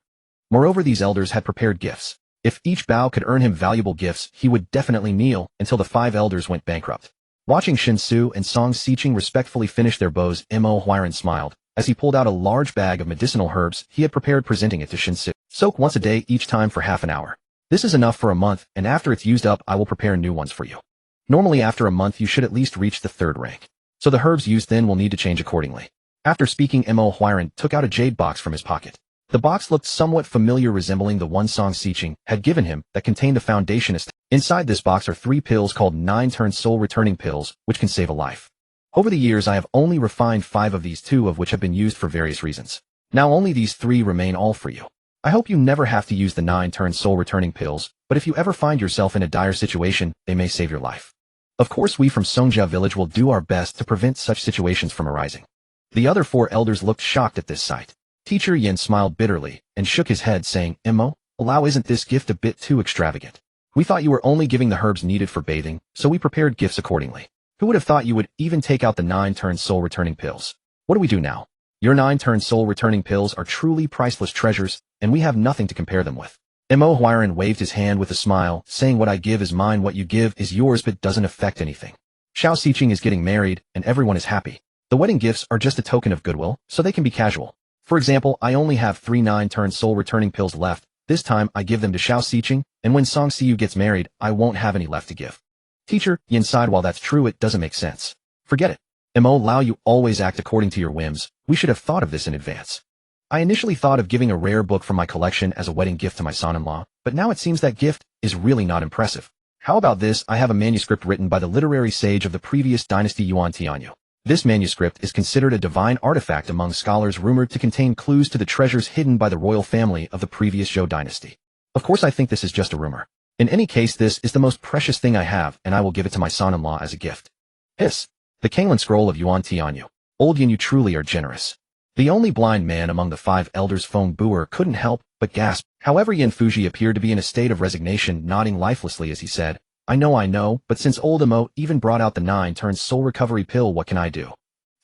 Moreover, these elders had prepared gifts. If each bow could earn him valuable gifts, he would definitely kneel until the 5 elders went bankrupt. Watching Shen Xu and Song Xiqing respectfully finish their bows, Mo Huiran smiled as he pulled out a large bag of medicinal herbs he had prepared, presenting it to Shen Xu. Soak once a day each time for half an hour. This is enough for a month, and after it's used up, I will prepare new ones for you. Normally after a month you should at least reach the 3rd rank, so the herbs used then will need to change accordingly. After speaking, Mo Huiran took out a jade box from his pocket. The box looked somewhat familiar, resembling the one Song Xiqing had given him that contained the foundation. Inside this box are 3 pills called 9-turn soul returning pills, which can save a life. Over the years I have only refined 5 of these, 2 of which have been used for various reasons. Now only these 3 remain, all for you. I hope you never have to use the 9-turn soul returning pills, but if you ever find yourself in a dire situation, they may save your life. Of course we from Songjia village will do our best to prevent such situations from arising. The other 4 elders looked shocked at this sight. Teacher Yin smiled bitterly and shook his head, saying, Mo, allow, isn't this gift a bit too extravagant? We thought you were only giving the herbs needed for bathing, so we prepared gifts accordingly. Who would have thought you would even take out the 9-turn soul returning pills? What do we do now? Your 9-turn soul returning pills are truly priceless treasures, and we have nothing to compare them with. Mo Huiran waved his hand with a smile, saying, what I give is mine, what you give is yours, but doesn't affect anything. Xiao Xiqing is getting married, and everyone is happy. The wedding gifts are just a token of goodwill, so they can be casual. For example, I only have 3 9-turn soul returning pills left. This time I give them to Xiao Xiqing, and when Song Xiu gets married, I won't have any left to give. Teacher Yin sighed, while that's true, it doesn't make sense. Forget it. Mo Lao, you always act according to your whims. We should have thought of this in advance. I initially thought of giving a rare book from my collection as a wedding gift to my son-in-law, but now it seems that gift is really not impressive. How about this? I have a manuscript written by the literary sage of the previous dynasty Yuan Tianyu. This manuscript is considered a divine artifact among scholars, rumored to contain clues to the treasures hidden by the royal family of the previous Zhou dynasty. Of course I think this is just a rumor. In any case, this is the most precious thing I have, and I will give it to my son-in-law as a gift. Hiss. The Kanglan scroll of Yuan Tianyu. Old Yin, you truly are generous. The only blind man among the 5 elders, Feng Buer, couldn't help but gasp. However, Yin Fuji appeared to be in a state of resignation, nodding lifelessly as he said, I know, but since old Mo even brought out the 9-turn soul recovery pill, what can I do?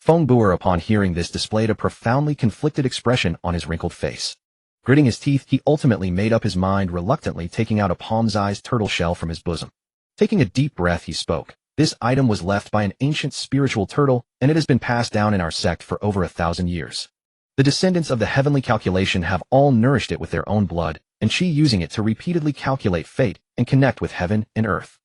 Feng Buer, upon hearing this, displayed a profoundly conflicted expression on his wrinkled face. Gritting his teeth, he ultimately made up his mind, reluctantly taking out a palm-sized turtle shell from his bosom. Taking a deep breath, he spoke. This item was left by an ancient spiritual turtle, and it has been passed down in our sect for over 1,000 years. The descendants of the heavenly calculation have all nourished it with their own blood, and she using it to repeatedly calculate fate and connect with heaven and earth.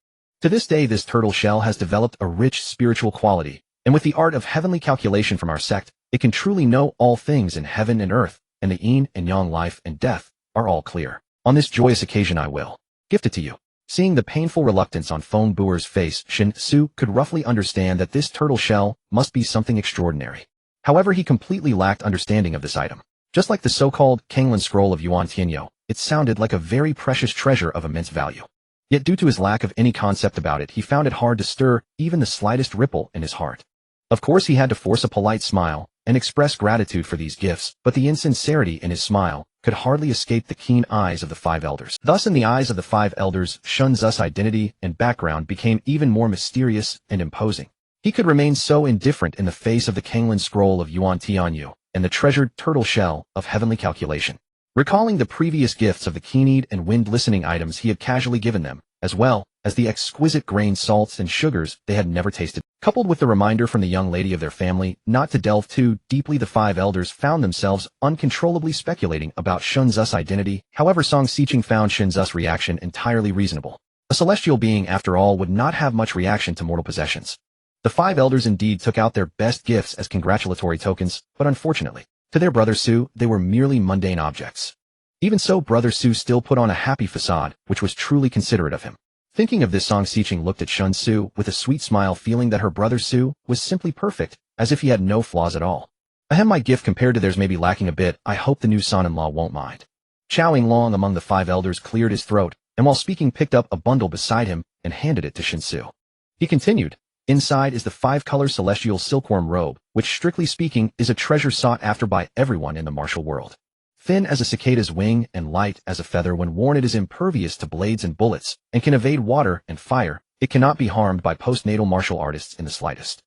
To this day, this turtle shell has developed a rich spiritual quality, and with the art of heavenly calculation from our sect, it can truly know all things in heaven and earth, and the yin and yang, life and death, are all clear. On this joyous occasion I will gift it to you. Seeing the painful reluctance on Feng Buer's face, Shen Xu could roughly understand that this turtle shell must be something extraordinary. However, he completely lacked understanding of this item. Just like the so-called Kanglan scroll of Yuan Tianyu, it sounded like a very precious treasure of immense value. Yet due to his lack of any concept about it, he found it hard to stir even the slightest ripple in his heart. Of course, he had to force a polite smile and express gratitude for these gifts, but the insincerity in his smile could hardly escape the keen eyes of the 5 elders. Thus, in the eyes of the 5 elders, Shen Xu's identity and background became even more mysterious and imposing. He could remain so indifferent in the face of the Kanglan scroll of Yuan Tianyu and the treasured turtle shell of heavenly calculation. Recalling the previous gifts of the keen-eyed and wind-listening items he had casually given them, as well as the exquisite grain salts and sugars they had never tasted, coupled with the reminder from the young lady of their family not to delve too deeply, the 5 elders found themselves uncontrollably speculating about Shen Xu's identity. However, Song Xiqing found Shen Xu's reaction entirely reasonable. A celestial being, after all, would not have much reaction to mortal possessions. The 5 elders indeed took out their best gifts as congratulatory tokens, but unfortunately, to their brother Su, they were merely mundane objects. Even so, brother Su still put on a happy facade, which was truly considerate of him. Thinking of this, Song Xiqing looked at Shen Xu with a sweet smile, feeling that her brother Su was simply perfect, as if he had no flaws at all. Ahem, my gift compared to theirs may be lacking a bit. I hope the new son-in-law won't mind. Chowing Long among the 5 elders cleared his throat, and while speaking picked up a bundle beside him and handed it to Shen Xu. He continued, inside is the 5-color celestial silkworm robe, which strictly speaking is a treasure sought after by everyone in the martial world. Thin as a cicada's wing and light as a feather, when worn it is impervious to blades and bullets, and can evade water and fire. It cannot be harmed by postnatal martial artists in the slightest.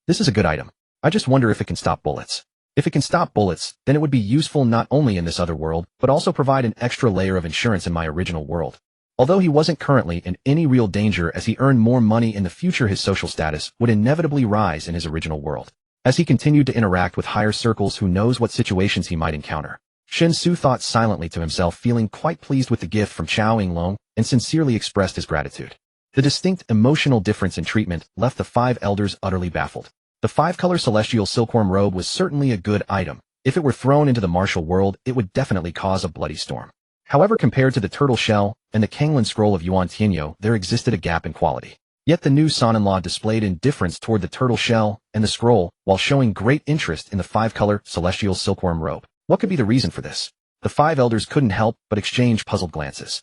This is a good item. I just wonder if it can stop bullets. If it can stop bullets, then it would be useful not only in this other world, but also provide an extra layer of insurance in my original world. Although he wasn't currently in any real danger as he earned more money in the future, his social status would inevitably rise in his original world. As he continued to interact with higher circles, who knows what situations he might encounter. Shen Xu thought silently to himself, feeling quite pleased with the gift from Chao Yinglong, and sincerely expressed his gratitude. The distinct emotional difference in treatment left the five elders utterly baffled. The five-color celestial silkworm robe was certainly a good item. If it were thrown into the martial world, it would definitely cause a bloody storm. However, compared to the turtle shell and the Kanglan scroll of Yuan Tianyo, there existed a gap in quality. Yet the new son-in-law displayed indifference toward the turtle shell and the scroll, while showing great interest in the five-color celestial silkworm robe. What could be the reason for this? The five elders couldn't help but exchange puzzled glances.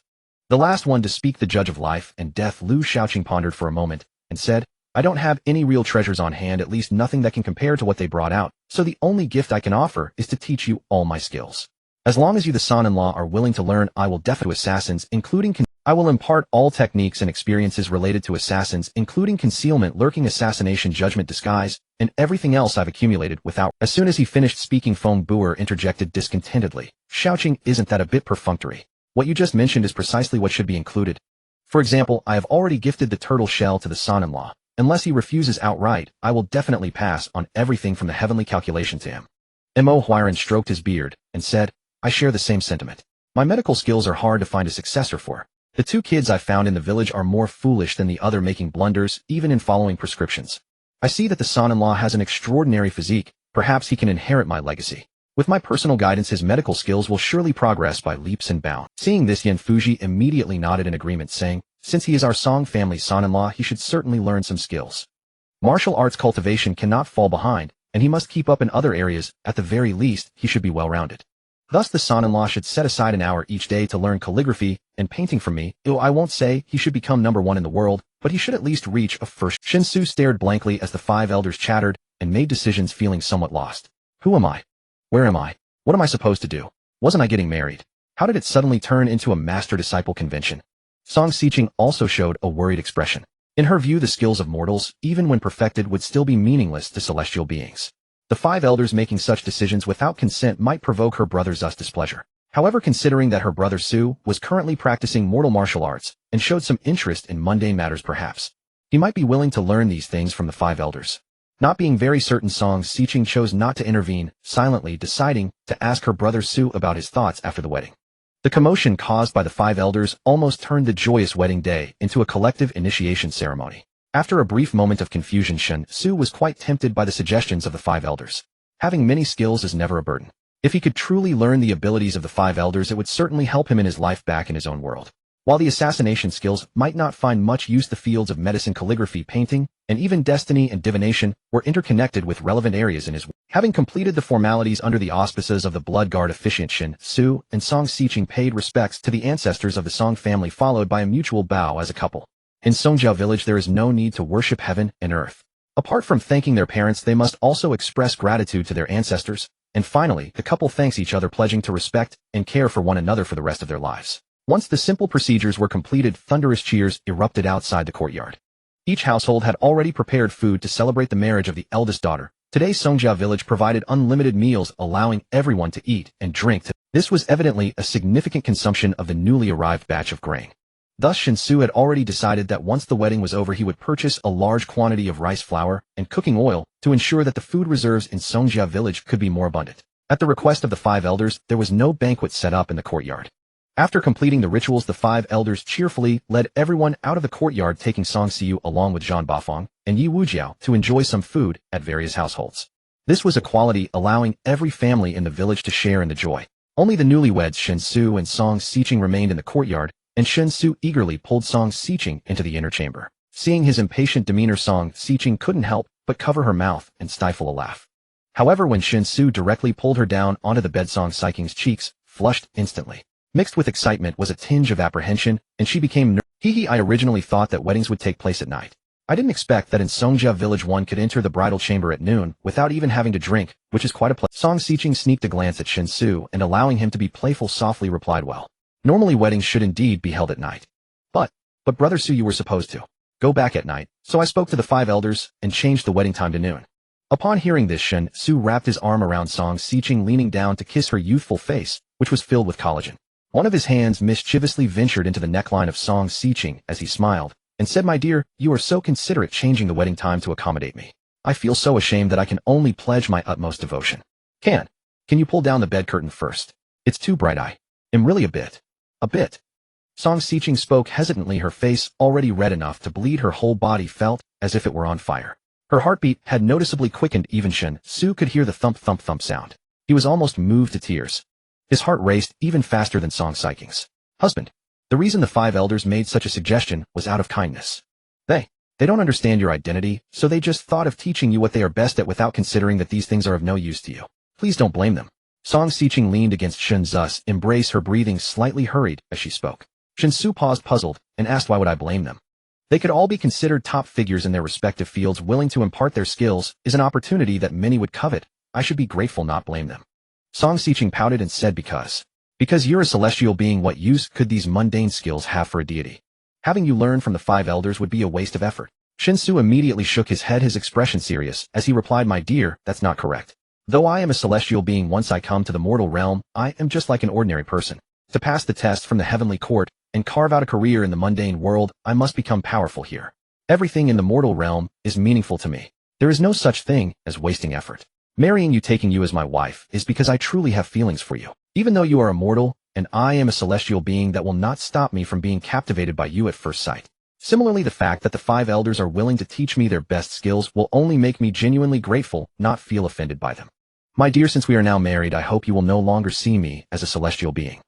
The last one to speak, the judge of life and death, Lu Shaoqing, pondered for a moment and said, I don't have any real treasures on hand, at least nothing that can compare to what they brought out, so the only gift I can offer is to teach you all my skills. As long as you, the son-in-law, are willing to learn, I will definitely assassins, including I will impart all techniques and experiences related to assassins, including concealment, lurking, assassination, judgment, disguise, and everything else I've accumulated without. As soon as he finished speaking, Feng Buer interjected discontentedly. Shaoqing, isn't that a bit perfunctory? What you just mentioned is precisely what should be included. For example, I have already gifted the turtle shell to the son-in-law. Unless he refuses outright, I will definitely pass on everything from the heavenly calculation to him. Mo Huiran stroked his beard and said, I share the same sentiment. My medical skills are hard to find a successor for. The two kids I found in the village are more foolish than the other, making blunders even in following prescriptions. I see that the son-in-law has an extraordinary physique. Perhaps he can inherit my legacy. With my personal guidance, his medical skills will surely progress by leaps and bounds. Seeing this, Yan Fuji immediately nodded in agreement, saying, since he is our Song family son-in-law, he should certainly learn some skills. Martial arts cultivation cannot fall behind, and he must keep up in other areas. At the very least, he should be well-rounded. Thus the son-in-law should set aside an hour each day to learn calligraphy and painting from me. I won't say he should become #1 in the world, but he should at least reach a first. Shen Xu stared blankly as the five elders chattered and made decisions, feeling somewhat lost. Who am I? Where am I? What am I supposed to do? Wasn't I getting married? How did it suddenly turn into a master-disciple convention? Song Xiqing also showed a worried expression. In her view, the skills of mortals, even when perfected, would still be meaningless to celestial beings. The five elders making such decisions without consent might provoke her brother Zu's displeasure. However, considering that her brother Su was currently practicing mortal martial arts and showed some interest in mundane matters, perhaps he might be willing to learn these things from the five elders. Not being very certain, Song Xiqing chose not to intervene, silently deciding to ask her brother Su about his thoughts after the wedding. The commotion caused by the five elders almost turned the joyous wedding day into a collective initiation ceremony. After a brief moment of confusion, Shen Xu was quite tempted by the suggestions of the five elders. Having many skills is never a burden. If he could truly learn the abilities of the five elders, it would certainly help him in his life back in his own world. While the assassination skills might not find much use, the fields of medicine, calligraphy, painting, and even destiny and divination were interconnected with relevant areas in his work. Having completed the formalities under the auspices of the Blood Guard officiant, Shen Xu and Song Xiqing paid respects to the ancestors of the Song family, followed by a mutual bow as a couple. In Songjiao village, there is no need to worship heaven and earth. Apart from thanking their parents, they must also express gratitude to their ancestors. And finally, the couple thanks each other, pledging to respect and care for one another for the rest of their lives. Once the simple procedures were completed, thunderous cheers erupted outside the courtyard. Each household had already prepared food to celebrate the marriage of the eldest daughter. Today, Songjiao village provided unlimited meals, allowing everyone to eat and drink. This was evidently a significant consumption of the newly arrived batch of grain. Thus, Shen Xu had already decided that once the wedding was over, he would purchase a large quantity of rice flour and cooking oil to ensure that the food reserves in Songjia village could be more abundant. At the request of the five elders, there was no banquet set up in the courtyard. After completing the rituals, the five elders cheerfully led everyone out of the courtyard, taking Song Xiu along with Zhang Bafeng and Yi Wujiao to enjoy some food at various households. This was equality, allowing every family in the village to share in the joy. Only the newlyweds Shen Xu and Song Xiqing remained in the courtyard, and Shen Xu eagerly pulled Song Xiqing into the inner chamber. Seeing his impatient demeanor, Song Xiqing couldn't help but cover her mouth and stifle a laugh. However, when Shen Xu directly pulled her down onto the bed, Song Xiqing's cheeks flushed instantly. Mixed with excitement was a tinge of apprehension, and she became nervous. I originally thought that weddings would take place at night. I didn't expect that in Songjia village one could enter the bridal chamber at noon without even having to drink, which is quite a pleasure. Song Xiqing sneaked a glance at Shen Xu and, allowing him to be playful, softly replied, well, normally weddings should indeed be held at night. But Brother Su, you were supposed to go back at night, so I spoke to the five elders and changed the wedding time to noon. Upon hearing this, Shen Xu wrapped his arm around Song Xiqing, leaning down to kiss her youthful face, which was filled with collagen. One of his hands mischievously ventured into the neckline of Song Xiqing as he smiled, and said, "My dear, you are so considerate, changing the wedding time to accommodate me. I feel so ashamed that I can only pledge my utmost devotion. Can you pull down the bed curtain first? It's too bright. I am really a bit. Song Xiqing spoke hesitantly, her face already red enough to bleed. Her whole body felt as if it were on fire. Her heartbeat had noticeably quickened. Even Shen Xu could hear the thump thump thump sound. He was almost moved to tears. His heart raced even faster than Song Xiqing's. Husband, the reason the 5 elders made such a suggestion was out of kindness. They don't understand your identity, so they just thought of teaching you what they are best at without considering that these things are of no use to you. Please don't blame them." Song Xiqing leaned against Shen Xu's embrace, her breathing slightly hurried as she spoke. Shen Xu paused, puzzled, and asked, "Why would I blame them? They could all be considered top figures in their respective fields. Willing to impart their skills is an opportunity that many would covet. I should be grateful, not blame them." Song Xiqing pouted and said, Because you're a celestial being, what use could these mundane skills have for a deity? Having you learn from the 5 elders would be a waste of effort." Shen Xu immediately shook his head, his expression serious, as he replied, "My dear, that's not correct. Though I am a celestial being, once I come to the mortal realm, I am just like an ordinary person. To pass the test from the heavenly court and carve out a career in the mundane world, I must become powerful here. Everything in the mortal realm is meaningful to me. There is no such thing as wasting effort. Marrying you, taking you as my wife, is because I truly have feelings for you. Even though you are immortal, and I am a celestial being, that will not stop me from being captivated by you at first sight. Similarly, the fact that the 5 elders are willing to teach me their best skills will only make me genuinely grateful, not feel offended by them. My dear, since we are now married, I hope you will no longer see me as a celestial being.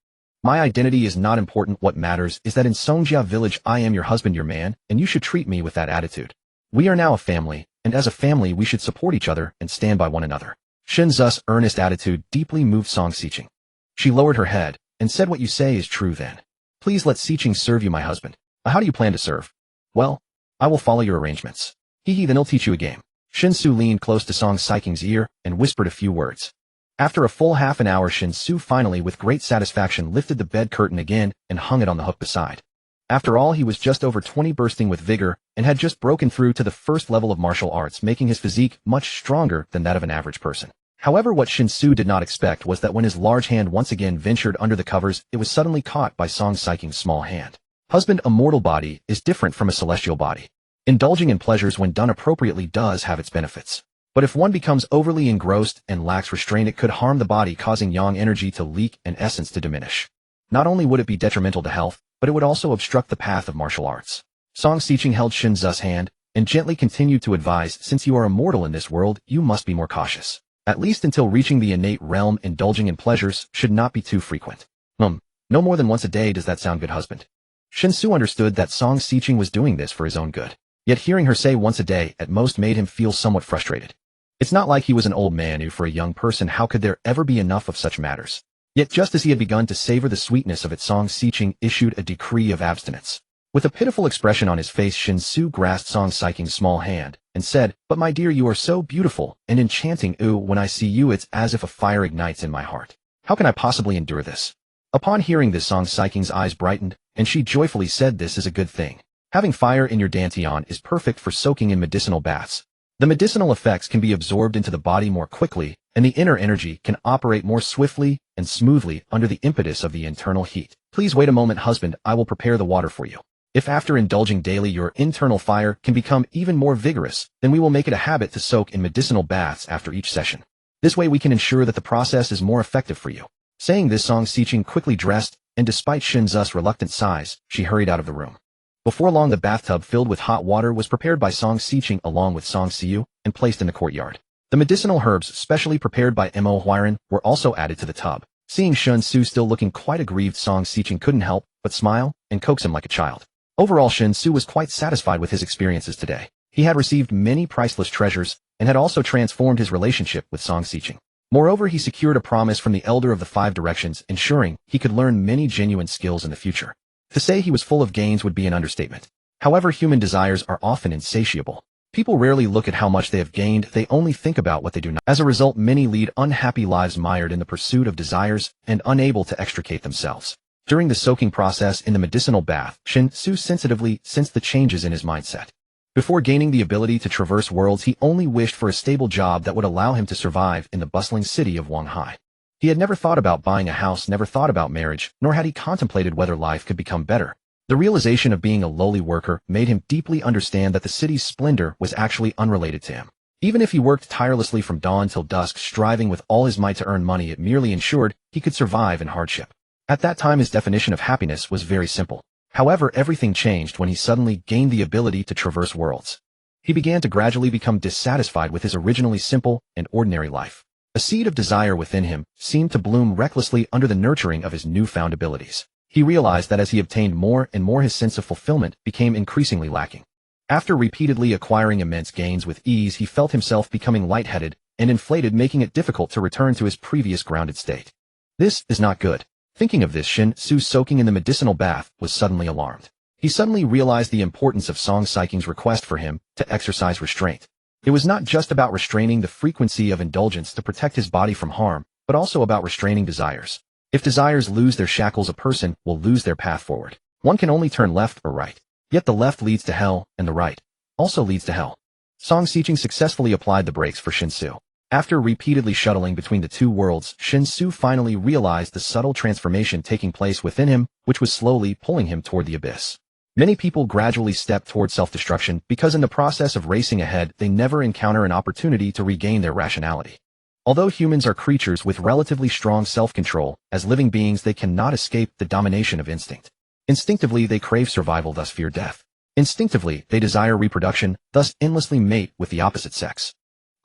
My identity is not important. What matters is that in Songjia village I am your husband, your man, and you should treat me with that attitude. We are now a family, and as a family we should support each other and stand by one another." Shen Xu's earnest attitude deeply moved Song Xiqing. She lowered her head and said, "What you say is true then. Please let Xiqing serve you, my husband." "How do you plan to serve?" "Well, I will follow your arrangements." Then I'll teach you a game." Shen Xu leaned close to Song Xiqing's ear and whispered a few words. After a full half an hour, Shen Xu finally, with great satisfaction, lifted the bed curtain again and hung it on the hook beside. After all, he was just over 20, bursting with vigor, and had just broken through to the first level of martial arts, making his physique much stronger than that of an average person. However, what Shen Xu did not expect was that when his large hand once again ventured under the covers, it was suddenly caught by Song Xiqing's small hand. Husband, a mortal body is different from a celestial body. Indulging in pleasures when done appropriately does have its benefits. But if one becomes overly engrossed and lacks restraint, it could harm the body, causing yang energy to leak and essence to diminish. Not only would it be detrimental to health, but it would also obstruct the path of martial arts. Song Xiqing held Shen Xu's hand and gently continued to advise, "Since you are immortal in this world, you must be more cautious. At least until reaching the innate realm, indulging in pleasures should not be too frequent. No more than once a day. Does that sound good, husband?" Shen Xu understood that Song Xiqing was doing this for his own good. Yet hearing her say once a day at most made him feel somewhat frustrated. It's not like he was an old man who, for a young person, how could there ever be enough of such matters? Yet just as he had begun to savor the sweetness of it, Song Xiqing issued a decree of abstinence. With a pitiful expression on his face, Shen Xu grasped Song Xiqing's small hand and said, "But my dear, you are so beautiful and enchanting. When I see you, it's as if a fire ignites in my heart. How can I possibly endure this?" Upon hearing this, Song Xiqing's eyes brightened, and she joyfully said, "This is a good thing. Having fire in your dantian is perfect for soaking in medicinal baths. The medicinal effects can be absorbed into the body more quickly, and the inner energy can operate more swiftly and smoothly under the impetus of the internal heat. Please wait a moment, husband, I will prepare the water for you. If after indulging daily your internal fire can become even more vigorous, then we will make it a habit to soak in medicinal baths after each session. This way we can ensure that the process is more effective for you." Saying this, Song Xiqing quickly dressed, and despite Shen Xu's reluctant sighs, she hurried out of the room. Before long, the bathtub filled with hot water was prepared by Song Xiqing along with Song Xiu and placed in the courtyard. The medicinal herbs specially prepared by Mo Huiran were also added to the tub. Seeing Shen Xu still looking quite aggrieved, Song Xiqing couldn't help but smile and coax him like a child. Overall, Shen Xu was quite satisfied with his experiences today. He had received many priceless treasures and had also transformed his relationship with Song Xiqing. Moreover, he secured a promise from the elder of the 5 directions, ensuring he could learn many genuine skills in the future. To say he was full of gains would be an understatement. However, human desires are often insatiable. People rarely look at how much they have gained, they only think about what they do not. As a result, many lead unhappy lives, mired in the pursuit of desires and unable to extricate themselves. During the soaking process in the medicinal bath, Shen Xu sensitively sensed the changes in his mindset. Before gaining the ability to traverse worlds, he only wished for a stable job that would allow him to survive in the bustling city of Wanghai. He had never thought about buying a house, never thought about marriage, nor had he contemplated whether life could become better. The realization of being a lowly worker made him deeply understand that the city's splendor was actually unrelated to him. Even if he worked tirelessly from dawn till dusk, striving with all his might to earn money, it merely ensured he could survive in hardship. At that time, his definition of happiness was very simple. However, everything changed when he suddenly gained the ability to traverse worlds. He began to gradually become dissatisfied with his originally simple and ordinary life. A seed of desire within him seemed to bloom recklessly under the nurturing of his newfound abilities. He realized that as he obtained more and more, his sense of fulfillment became increasingly lacking. After repeatedly acquiring immense gains with ease, he felt himself becoming lightheaded and inflated, making it difficult to return to his previous grounded state. This is not good. Thinking of this, Shen Xu, soaking in the medicinal bath, was suddenly alarmed. He suddenly realized the importance of Song Siking's request for him to exercise restraint. It was not just about restraining the frequency of indulgence to protect his body from harm, but also about restraining desires. If desires lose their shackles, a person will lose their path forward. One can only turn left or right. Yet the left leads to hell, and the right also leads to hell. Song Siqing successfully applied the brakes for Shen Xu. After repeatedly shuttling between the two worlds, Shen Xu finally realized the subtle transformation taking place within him, which was slowly pulling him toward the abyss. Many people gradually step toward self-destruction because in the process of racing ahead, they never encounter an opportunity to regain their rationality. Although humans are creatures with relatively strong self-control, as living beings they cannot escape the domination of instinct. Instinctively, they crave survival, thus fear death. Instinctively, they desire reproduction, thus endlessly mate with the opposite sex.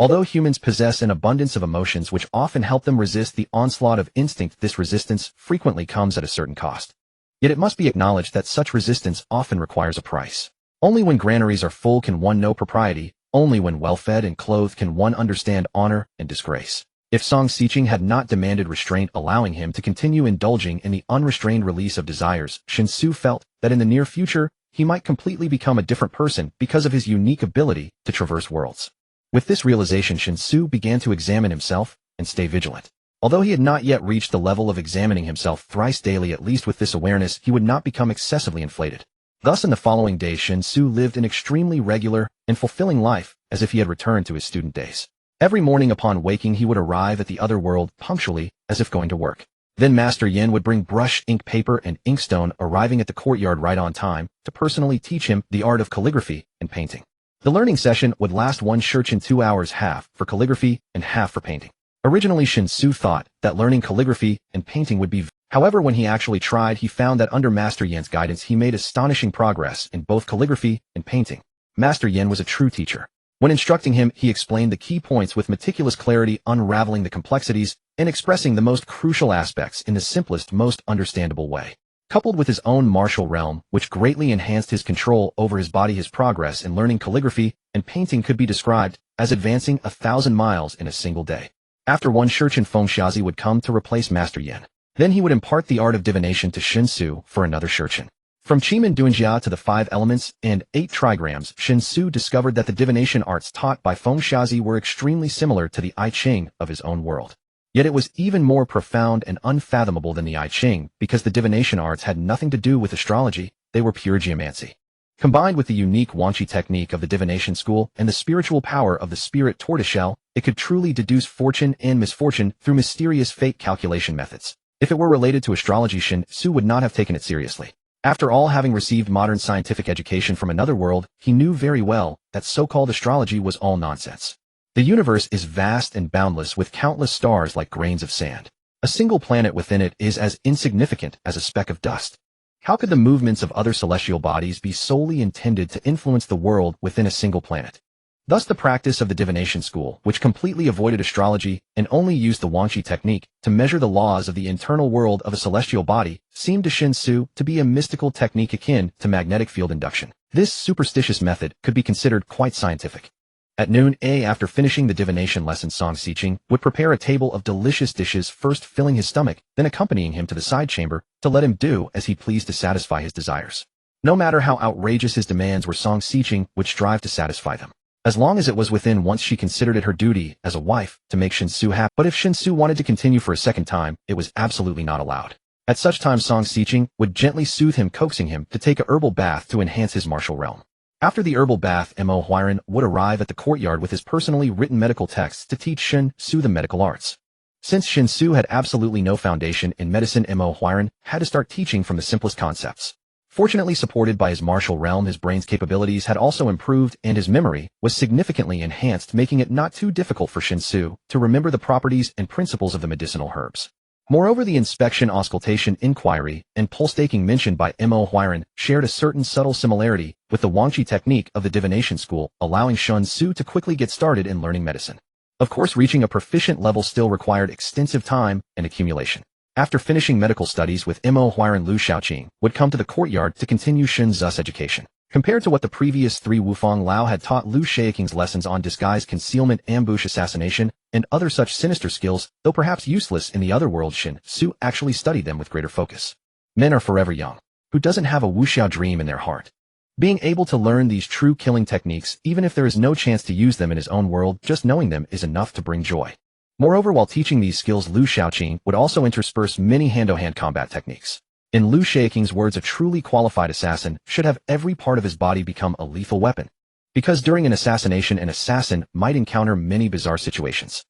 Although humans possess an abundance of emotions which often help them resist the onslaught of instinct, this resistance frequently comes at a certain cost. Yet it must be acknowledged that such resistance often requires a price. Only when granaries are full can one know propriety, only when well-fed and clothed can one understand honor and disgrace. If Song Siqing had not demanded restraint, allowing him to continue indulging in the unrestrained release of desires, Shen Xu felt that in the near future, he might completely become a different person because of his unique ability to traverse worlds. With this realization, Shen Xu began to examine himself and stay vigilant. Although he had not yet reached the level of examining himself thrice daily, at least with this awareness, he would not become excessively inflated. Thus, in the following days, Shen Xu lived an extremely regular and fulfilling life, as if he had returned to his student days. Every morning upon waking, he would arrive at the other world punctually, as if going to work. Then Master Yin would bring brush, ink, paper, and inkstone, arriving at the courtyard right on time, to personally teach him the art of calligraphy and painting. The learning session would last 1 shurchen, 2 hours, half for calligraphy and half for painting. Originally, Shen Xu thought that learning calligraphy and painting would be however, when he actually tried, he found that under Master Yin's guidance, he made astonishing progress in both calligraphy and painting. Master Yin was a true teacher. When instructing him, he explained the key points with meticulous clarity, unraveling the complexities and expressing the most crucial aspects in the simplest, most understandable way. Coupled with his own martial realm, which greatly enhanced his control over his body, his progress in learning calligraphy and painting could be described as advancing 1,000 miles in a single day. After 1 shurchen, Feng Xiazi would come to replace Master Yin. Then he would impart the art of divination to Shen Xu for another shurchen. From Qimen Duanjia to the 5 elements and 8 trigrams, Shen Xu discovered that the divination arts taught by Feng Xiazi were extremely similar to the I Ching of his own world. Yet it was even more profound and unfathomable than the I Ching, because the divination arts had nothing to do with astrology, they were pure geomancy. Combined with the unique Wanqi technique of the divination school and the spiritual power of the spirit tortoiseshell, it could truly deduce fortune and misfortune through mysterious fate calculation methods. If it were related to astrology, Shen Xu would not have taken it seriously. After all, having received modern scientific education from another world, he knew very well that so-called astrology was all nonsense. The universe is vast and boundless, with countless stars like grains of sand. A single planet within it is as insignificant as a speck of dust. How could the movements of other celestial bodies be solely intended to influence the world within a single planet? Thus the practice of the divination school, which completely avoided astrology and only used the Wanqi technique to measure the laws of the internal world of a celestial body, seemed to Shen Xu to be a mystical technique akin to magnetic field induction. This superstitious method could be considered quite scientific. At noon, after finishing the divination lesson, Song Siqing would prepare a table of delicious dishes, first filling his stomach, then accompanying him to the side chamber to let him do as he pleased to satisfy his desires. No matter how outrageous his demands were, Song Siqing would strive to satisfy them. As long as it was within, once she considered it her duty as a wife to make Shen Xu happy. But if Shen Xu wanted to continue for a second time, it was absolutely not allowed. At such times, Song Siqing would gently soothe him, coaxing him to take a herbal bath to enhance his martial realm. After the herbal bath, Mo Huiran would arrive at the courtyard with his personally written medical texts to teach Shen Xu the medical arts. Since Shen Xu had absolutely no foundation in medicine, Mo Huiran had to start teaching from the simplest concepts. Fortunately, supported by his martial realm, his brain's capabilities had also improved and his memory was significantly enhanced, making it not too difficult for Shen Xu to remember the properties and principles of the medicinal herbs. Moreover, the inspection, auscultation, inquiry, and pulse-taking mentioned by Mo Huiran shared a certain subtle similarity with the Wangqi technique of the divination school, allowing Shen Xu to quickly get started in learning medicine. Of course, reaching a proficient level still required extensive time and accumulation. After finishing medical studies with Mo Huiran, Lu Shaoqing would come to the courtyard to continue Shen Xu's education. Compared to what the previous three, Wufang Lao had taught Lu Shaoqing's lessons on disguise, concealment, ambush, assassination, and other such sinister skills, though perhaps useless in the other world, Shen Xu actually studied them with greater focus. Men are forever young. Who doesn't have a wuxiao dream in their heart? Being able to learn these true killing techniques, even if there is no chance to use them in his own world, just knowing them is enough to bring joy. Moreover, while teaching these skills, Lu Shaoqing would also intersperse many hand-to-hand combat techniques. In Lu Shaoqing's words, a truly qualified assassin should have every part of his body become a lethal weapon. Because during an assassination, an assassin might encounter many bizarre situations.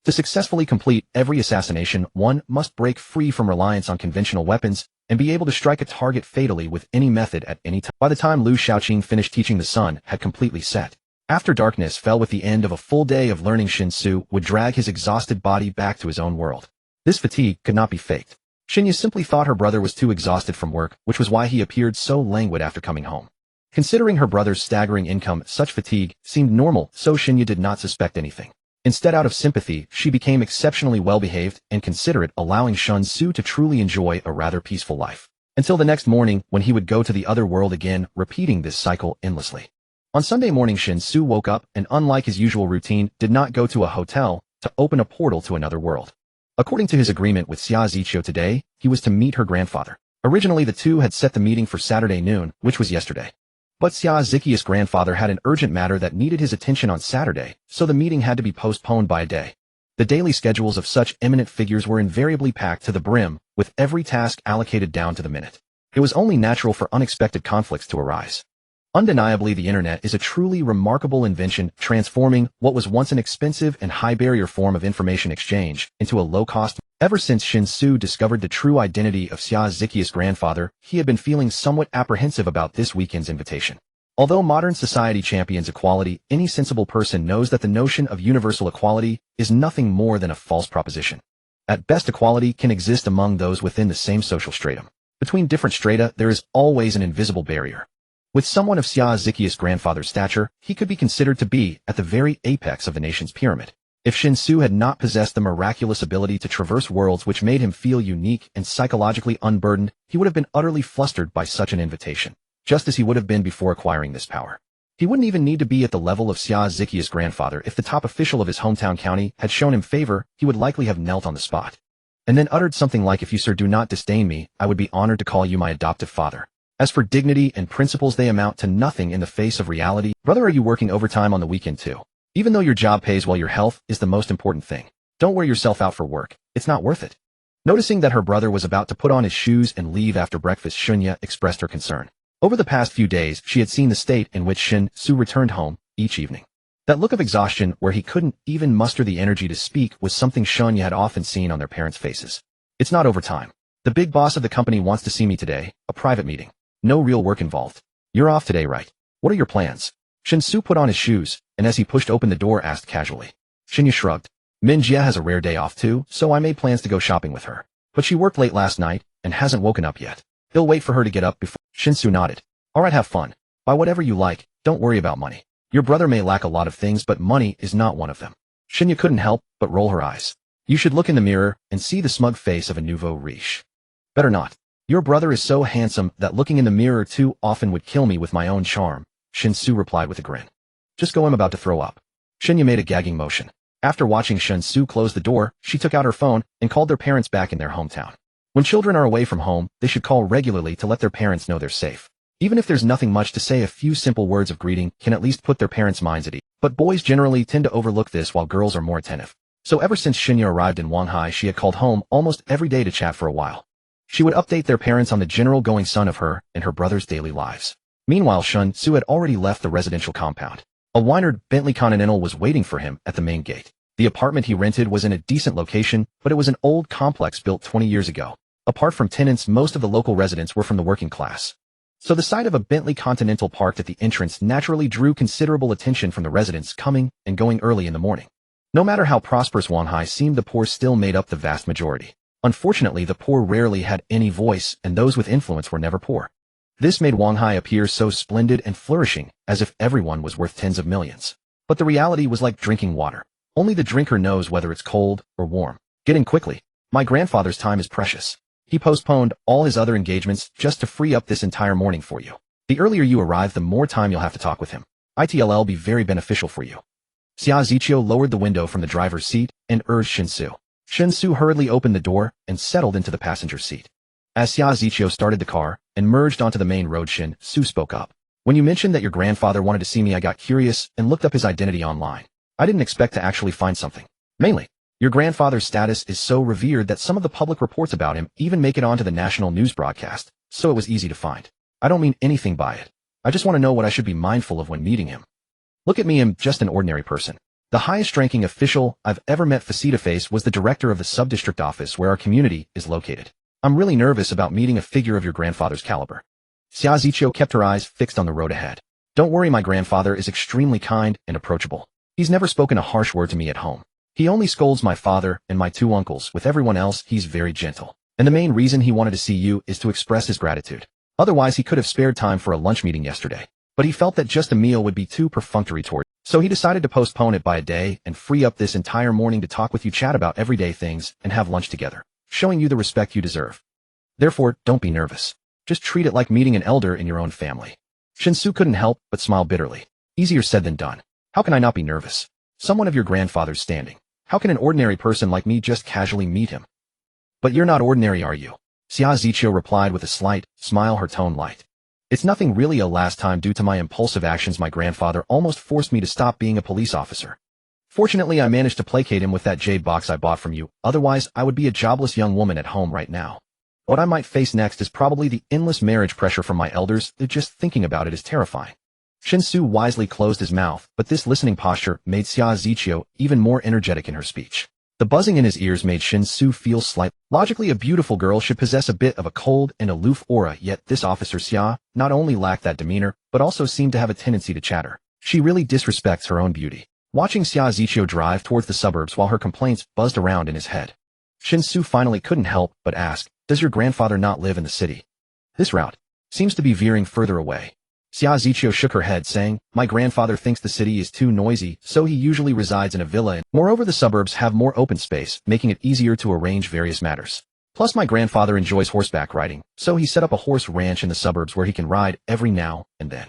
To successfully complete every assassination, one must break free from reliance on conventional weapons and be able to strike a target fatally with any method at any time. By the time Lu Shaoqing finished teaching, the sun had completely set. After darkness fell with the end of a full day of learning, Shen Xu would drag his exhausted body back to his own world. This fatigue could not be faked. Shen simply thought her brother was too exhausted from work, which was why he appeared so languid after coming home. Considering her brother's staggering income, such fatigue seemed normal, so Shen did not suspect anything. Instead, out of sympathy, she became exceptionally well-behaved and considerate, allowing Shen Xu to truly enjoy a rather peaceful life. Until the next morning, when he would go to the other world again, repeating this cycle endlessly. On Sunday morning, Shen Xu woke up and, unlike his usual routine, did not go to a hotel to open a portal to another world. According to his agreement with Xia Ziqiu today, he was to meet her grandfather. Originally, the two had set the meeting for Saturday noon, which was yesterday. But Xia Ziqiu's grandfather had an urgent matter that needed his attention on Saturday, so the meeting had to be postponed by a day. The daily schedules of such eminent figures were invariably packed to the brim, with every task allocated down to the minute. It was only natural for unexpected conflicts to arise. Undeniably, the internet is a truly remarkable invention, transforming what was once an expensive and high-barrier form of information exchange into a low-cost. Ever since Shen Xu discovered the true identity of Xia Ziqiu's grandfather, he had been feeling somewhat apprehensive about this weekend's invitation. Although modern society champions equality, any sensible person knows that the notion of universal equality is nothing more than a false proposition. At best, equality can exist among those within the same social stratum. Between different strata, there is always an invisible barrier. With someone of Xia Ziqiu's grandfather's stature, he could be considered to be at the very apex of the nation's pyramid. If Shen Xu had not possessed the miraculous ability to traverse worlds which made him feel unique and psychologically unburdened, he would have been utterly flustered by such an invitation, just as he would have been before acquiring this power. He wouldn't even need to be at the level of Xia Ziqiu's grandfather. If the top official of his hometown county had shown him favor, he would likely have knelt on the spot. And then uttered something like, "If you, sir, do not disdain me, I would be honored to call you my adoptive father. As for dignity and principles, they amount to nothing in the face of reality. Brother, are you working overtime on the weekend too? Even though your job pays well, your health is the most important thing. Don't wear yourself out for work. It's not worth it." Noticing that her brother was about to put on his shoes and leave after breakfast, Shunya expressed her concern. Over the past few days, she had seen the state in which Shen Xu returned home each evening. That look of exhaustion where he couldn't even muster the energy to speak was something Shunya had often seen on their parents' faces. "It's not overtime. The big boss of the company wants to see me today, a private meeting. No real work involved. You're off today, right? What are your plans?" Shen Xu put on his shoes, and as he pushed open the door, asked casually. Shinya shrugged. "Min Jia has a rare day off too, so I made plans to go shopping with her. But she worked late last night, and hasn't woken up yet. He'll wait for her to get up before—" Shen Xu nodded. "Alright, have fun. Buy whatever you like, don't worry about money. Your brother may lack a lot of things, but money is not one of them." Shinya couldn't help but roll her eyes. "You should look in the mirror and see the smug face of a nouveau riche." "Better not. Your brother is so handsome that looking in the mirror too often would kill me with my own charm," Shen Xu replied with a grin. "Just go, I'm about to throw up." Shinya made a gagging motion. After watching Shen Xu close the door, she took out her phone and called their parents back in their hometown. When children are away from home, they should call regularly to let their parents know they're safe. Even if there's nothing much to say, a few simple words of greeting can at least put their parents' minds at ease. But boys generally tend to overlook this while girls are more attentive. So ever since Shinya arrived in Wanghai, she had called home almost every day to chat for a while. She would update their parents on the general goings-on of her and her brother's daily lives. Meanwhile, Shen Xu had already left the residential compound. A winered Bentley Continental was waiting for him at the main gate. The apartment he rented was in a decent location, but it was an old complex built 20 years ago. Apart from tenants, most of the local residents were from the working class. So the sight of a Bentley Continental parked at the entrance naturally drew considerable attention from the residents coming and going early in the morning. No matter how prosperous Wanhai seemed, the poor still made up the vast majority. Unfortunately, the poor rarely had any voice, and those with influence were never poor. This made Wanhai appear so splendid and flourishing, as if everyone was worth tens of millions. But the reality was like drinking water. Only the drinker knows whether it's cold or warm. Get in quickly. My grandfather's time is precious. He postponed all his other engagements just to free up this entire morning for you. The earlier you arrive, the more time you'll have to talk with him. It'll be very beneficial for you. Xia Ziqiu lowered the window from the driver's seat and urged Shen Xu. Shen Xu hurriedly opened the door and settled into the passenger seat. As Xia Ziqiu started the car and merged onto the main road, Shen Xu spoke up. When you mentioned that your grandfather wanted to see me, I got curious and looked up his identity online. I didn't expect to actually find something. Mainly, your grandfather's status is so revered that some of the public reports about him even make it onto the national news broadcast, so it was easy to find. I don't mean anything by it. I just want to know what I should be mindful of when meeting him. Look at me, I'm just an ordinary person. The highest-ranking official I've ever met face-to-face was the director of the sub-district office where our community is located. I'm really nervous about meeting a figure of your grandfather's caliber. Xia Ziqiu kept her eyes fixed on the road ahead. Don't worry, my grandfather is extremely kind and approachable. He's never spoken a harsh word to me at home. He only scolds my father and my two uncles. With everyone else, he's very gentle. And the main reason he wanted to see you is to express his gratitude. Otherwise, he could have spared time for a lunch meeting yesterday. But he felt that just a meal would be too perfunctory toward you. So he decided to postpone it by a day and free up this entire morning to talk with you, chat about everyday things, and have lunch together, showing you the respect you deserve. Therefore, don't be nervous. Just treat it like meeting an elder in your own family. Shen Xu couldn't help but smile bitterly. Easier said than done. How can I not be nervous? Someone of your grandfather's standing. How can an ordinary person like me just casually meet him? But you're not ordinary, are you? Xia Ziqiu replied with a slight smile, her tone light. It's nothing really. Last time, due to my impulsive actions, my grandfather almost forced me to stop being a police officer. Fortunately, I managed to placate him with that jade box I bought from you. Otherwise, I would be a jobless young woman at home right now. What I might face next is probably the endless marriage pressure from my elders. Just thinking about it is terrifying. Shen Xu wisely closed his mouth, but this listening posture made Xia Ziqiu even more energetic in her speech. The buzzing in his ears made Shen Xu feel slight. Logically, a beautiful girl should possess a bit of a cold and aloof aura, yet this officer Xia not only lacked that demeanor, but also seemed to have a tendency to chatter. She really disrespects her own beauty. Watching Xia Ziqiu drive towards the suburbs while her complaints buzzed around in his head, Shen Xu finally couldn't help but ask, does your grandfather not live in the city? This route seems to be veering further away. Xia Ziqiu shook her head, saying, my grandfather thinks the city is too noisy, so he usually resides in a villa, and moreover the suburbs have more open space, making it easier to arrange various matters. Plus my grandfather enjoys horseback riding, so he set up a horse ranch in the suburbs where he can ride every now and then.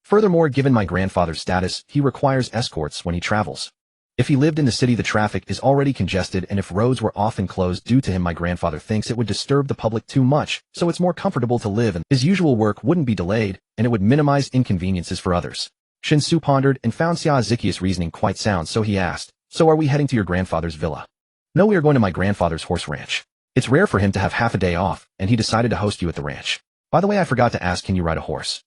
Furthermore, given my grandfather's status, he requires escorts when he travels. If he lived in the city, the traffic is already congested, and if roads were often closed due to him, my grandfather thinks it would disturb the public too much, so it's more comfortable to live and his usual work wouldn't be delayed, and it would minimize inconveniences for others. Shen Xu pondered and found Xia Ziqiu's reasoning quite sound, so he asked, so are we heading to your grandfather's villa? No, we are going to my grandfather's horse ranch. It's rare for him to have half a day off, and he decided to host you at the ranch. By the way, I forgot to ask, can you ride a horse?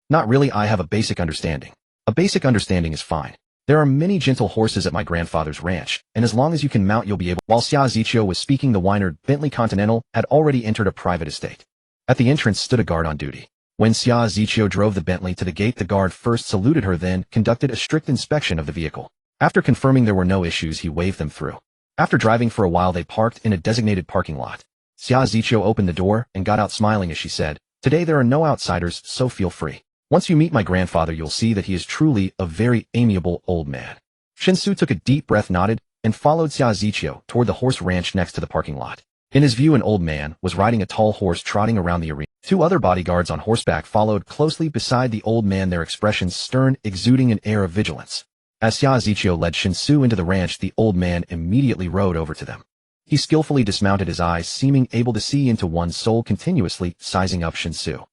Not really. I have a basic understanding. A basic understanding is fine. There are many gentle horses at my grandfather's ranch, and as long as you can mount, you'll be able. While Xia Ziqiu was speaking, the winered Bentley Continental had already entered a private estate. At the entrance stood a guard on duty. When Xia Ziqiu drove the Bentley to the gate, the guard first saluted her, then conducted a strict inspection of the vehicle. After confirming there were no issues, he waved them through. After driving for a while, they parked in a designated parking lot. Xia Ziqiu opened the door and got out smiling as she said, today there are no outsiders, so feel free. Once you meet my grandfather, you'll see that he is truly a very amiable old man. Shen Xu took a deep breath, nodded, and followed Xia Ziqiu toward the horse ranch next to the parking lot. In his view, an old man was riding a tall horse trotting around the arena. Two other bodyguards on horseback followed closely beside the old man, their expressions stern, exuding an air of vigilance. As Xia Ziqiu led Shen Xu into the ranch, the old man immediately rode over to them. He skillfully dismounted, his eyes seeming able to see into one's soul, continuously sizing up Shen Xu.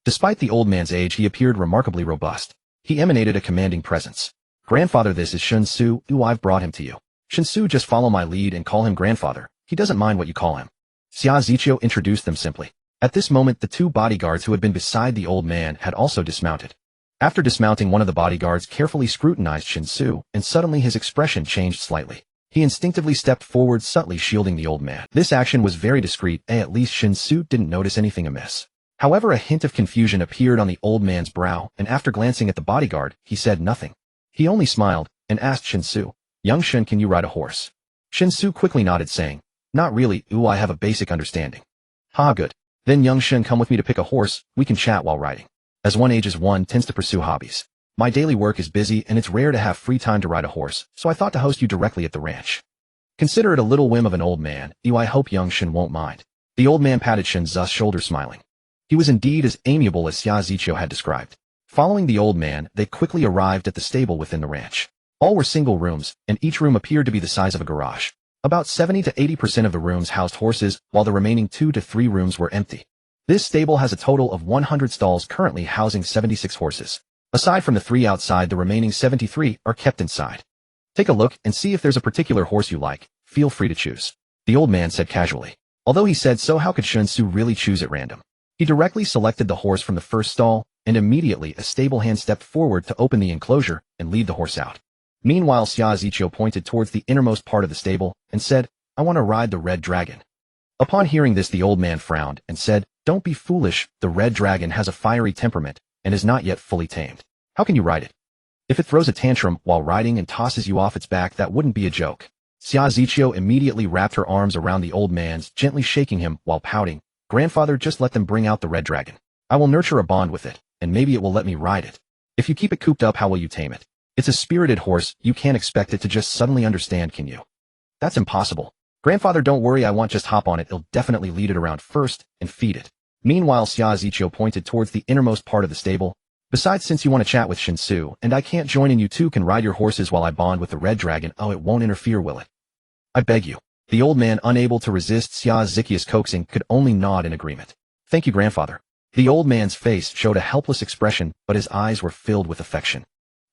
Despite the old man's age, he appeared remarkably robust. He emanated a commanding presence. Grandfather, this is Shen Xu. I've brought him to you. Shen Xu, just follow my lead and call him grandfather. He doesn't mind what you call him. Xia Ziqiu introduced them simply. At this moment, the two bodyguards who had been beside the old man had also dismounted. After dismounting, one of the bodyguards carefully scrutinized Shen Xu, and suddenly his expression changed slightly. He instinctively stepped forward, subtly shielding the old man. This action was very discreet, and at least Shen Xu didn't notice anything amiss. However, a hint of confusion appeared on the old man's brow, and after glancing at the bodyguard, he said nothing. He only smiled, and asked Shen Xu, "Young Shen, can you ride a horse?" Shen Xu quickly nodded, saying, "Not really, I have a basic understanding." "Ha, good. Then young Shen, come with me to pick a horse, we can chat while riding. As one ages, one tends to pursue hobbies. My daily work is busy, and it's rare to have free time to ride a horse, so I thought to host you directly at the ranch. Consider it a little whim of an old man, I hope young Shen won't mind." The old man patted Shen Xu's shoulder, smiling. He was indeed as amiable as Xia Ziqiu had described. Following the old man, they quickly arrived at the stable within the ranch. All were single rooms, and each room appeared to be the size of a garage. About 70 to 80% of the rooms housed horses, while the remaining 2 to 3 rooms were empty. This stable has a total of 100 stalls, currently housing 76 horses. Aside from the 3 outside, the remaining 73 are kept inside. Take a look and see if there's a particular horse you like. Feel free to choose. The old man said casually. Although he said so, how could Shen Xu really choose at random? He directly selected the horse from the first stall, and immediately a stable hand stepped forward to open the enclosure and lead the horse out. Meanwhile, Xia Ziqiu pointed towards the innermost part of the stable and said, "I want to ride the red dragon." Upon hearing this, the old man frowned and said, "Don't be foolish, the red dragon has a fiery temperament and is not yet fully tamed. How can you ride it? If it throws a tantrum while riding and tosses you off its back, that wouldn't be a joke." Xia Ziqiu immediately wrapped her arms around the old man's, gently shaking him while pouting. "Grandfather, just let them bring out the red dragon. I will nurture a bond with it, and maybe it will let me ride it. If you keep it cooped up, how will you tame it? It's a spirited horse, you can't expect it to just suddenly understand, can you?" "That's impossible. Grandfather, don't worry, I won't just hop on it, I'll definitely lead it around first and feed it." Meanwhile, Xia Ziqiu pointed towards the innermost part of the stable. "Besides, since you want to chat with Shen Xu, and I can't join in, you two can ride your horses while I bond with the red dragon. Oh, it won't interfere, will it? I beg you." The old man, unable to resist Xia Ziqiu's coaxing, could only nod in agreement. "Thank you, grandfather." The old man's face showed a helpless expression, but his eyes were filled with affection.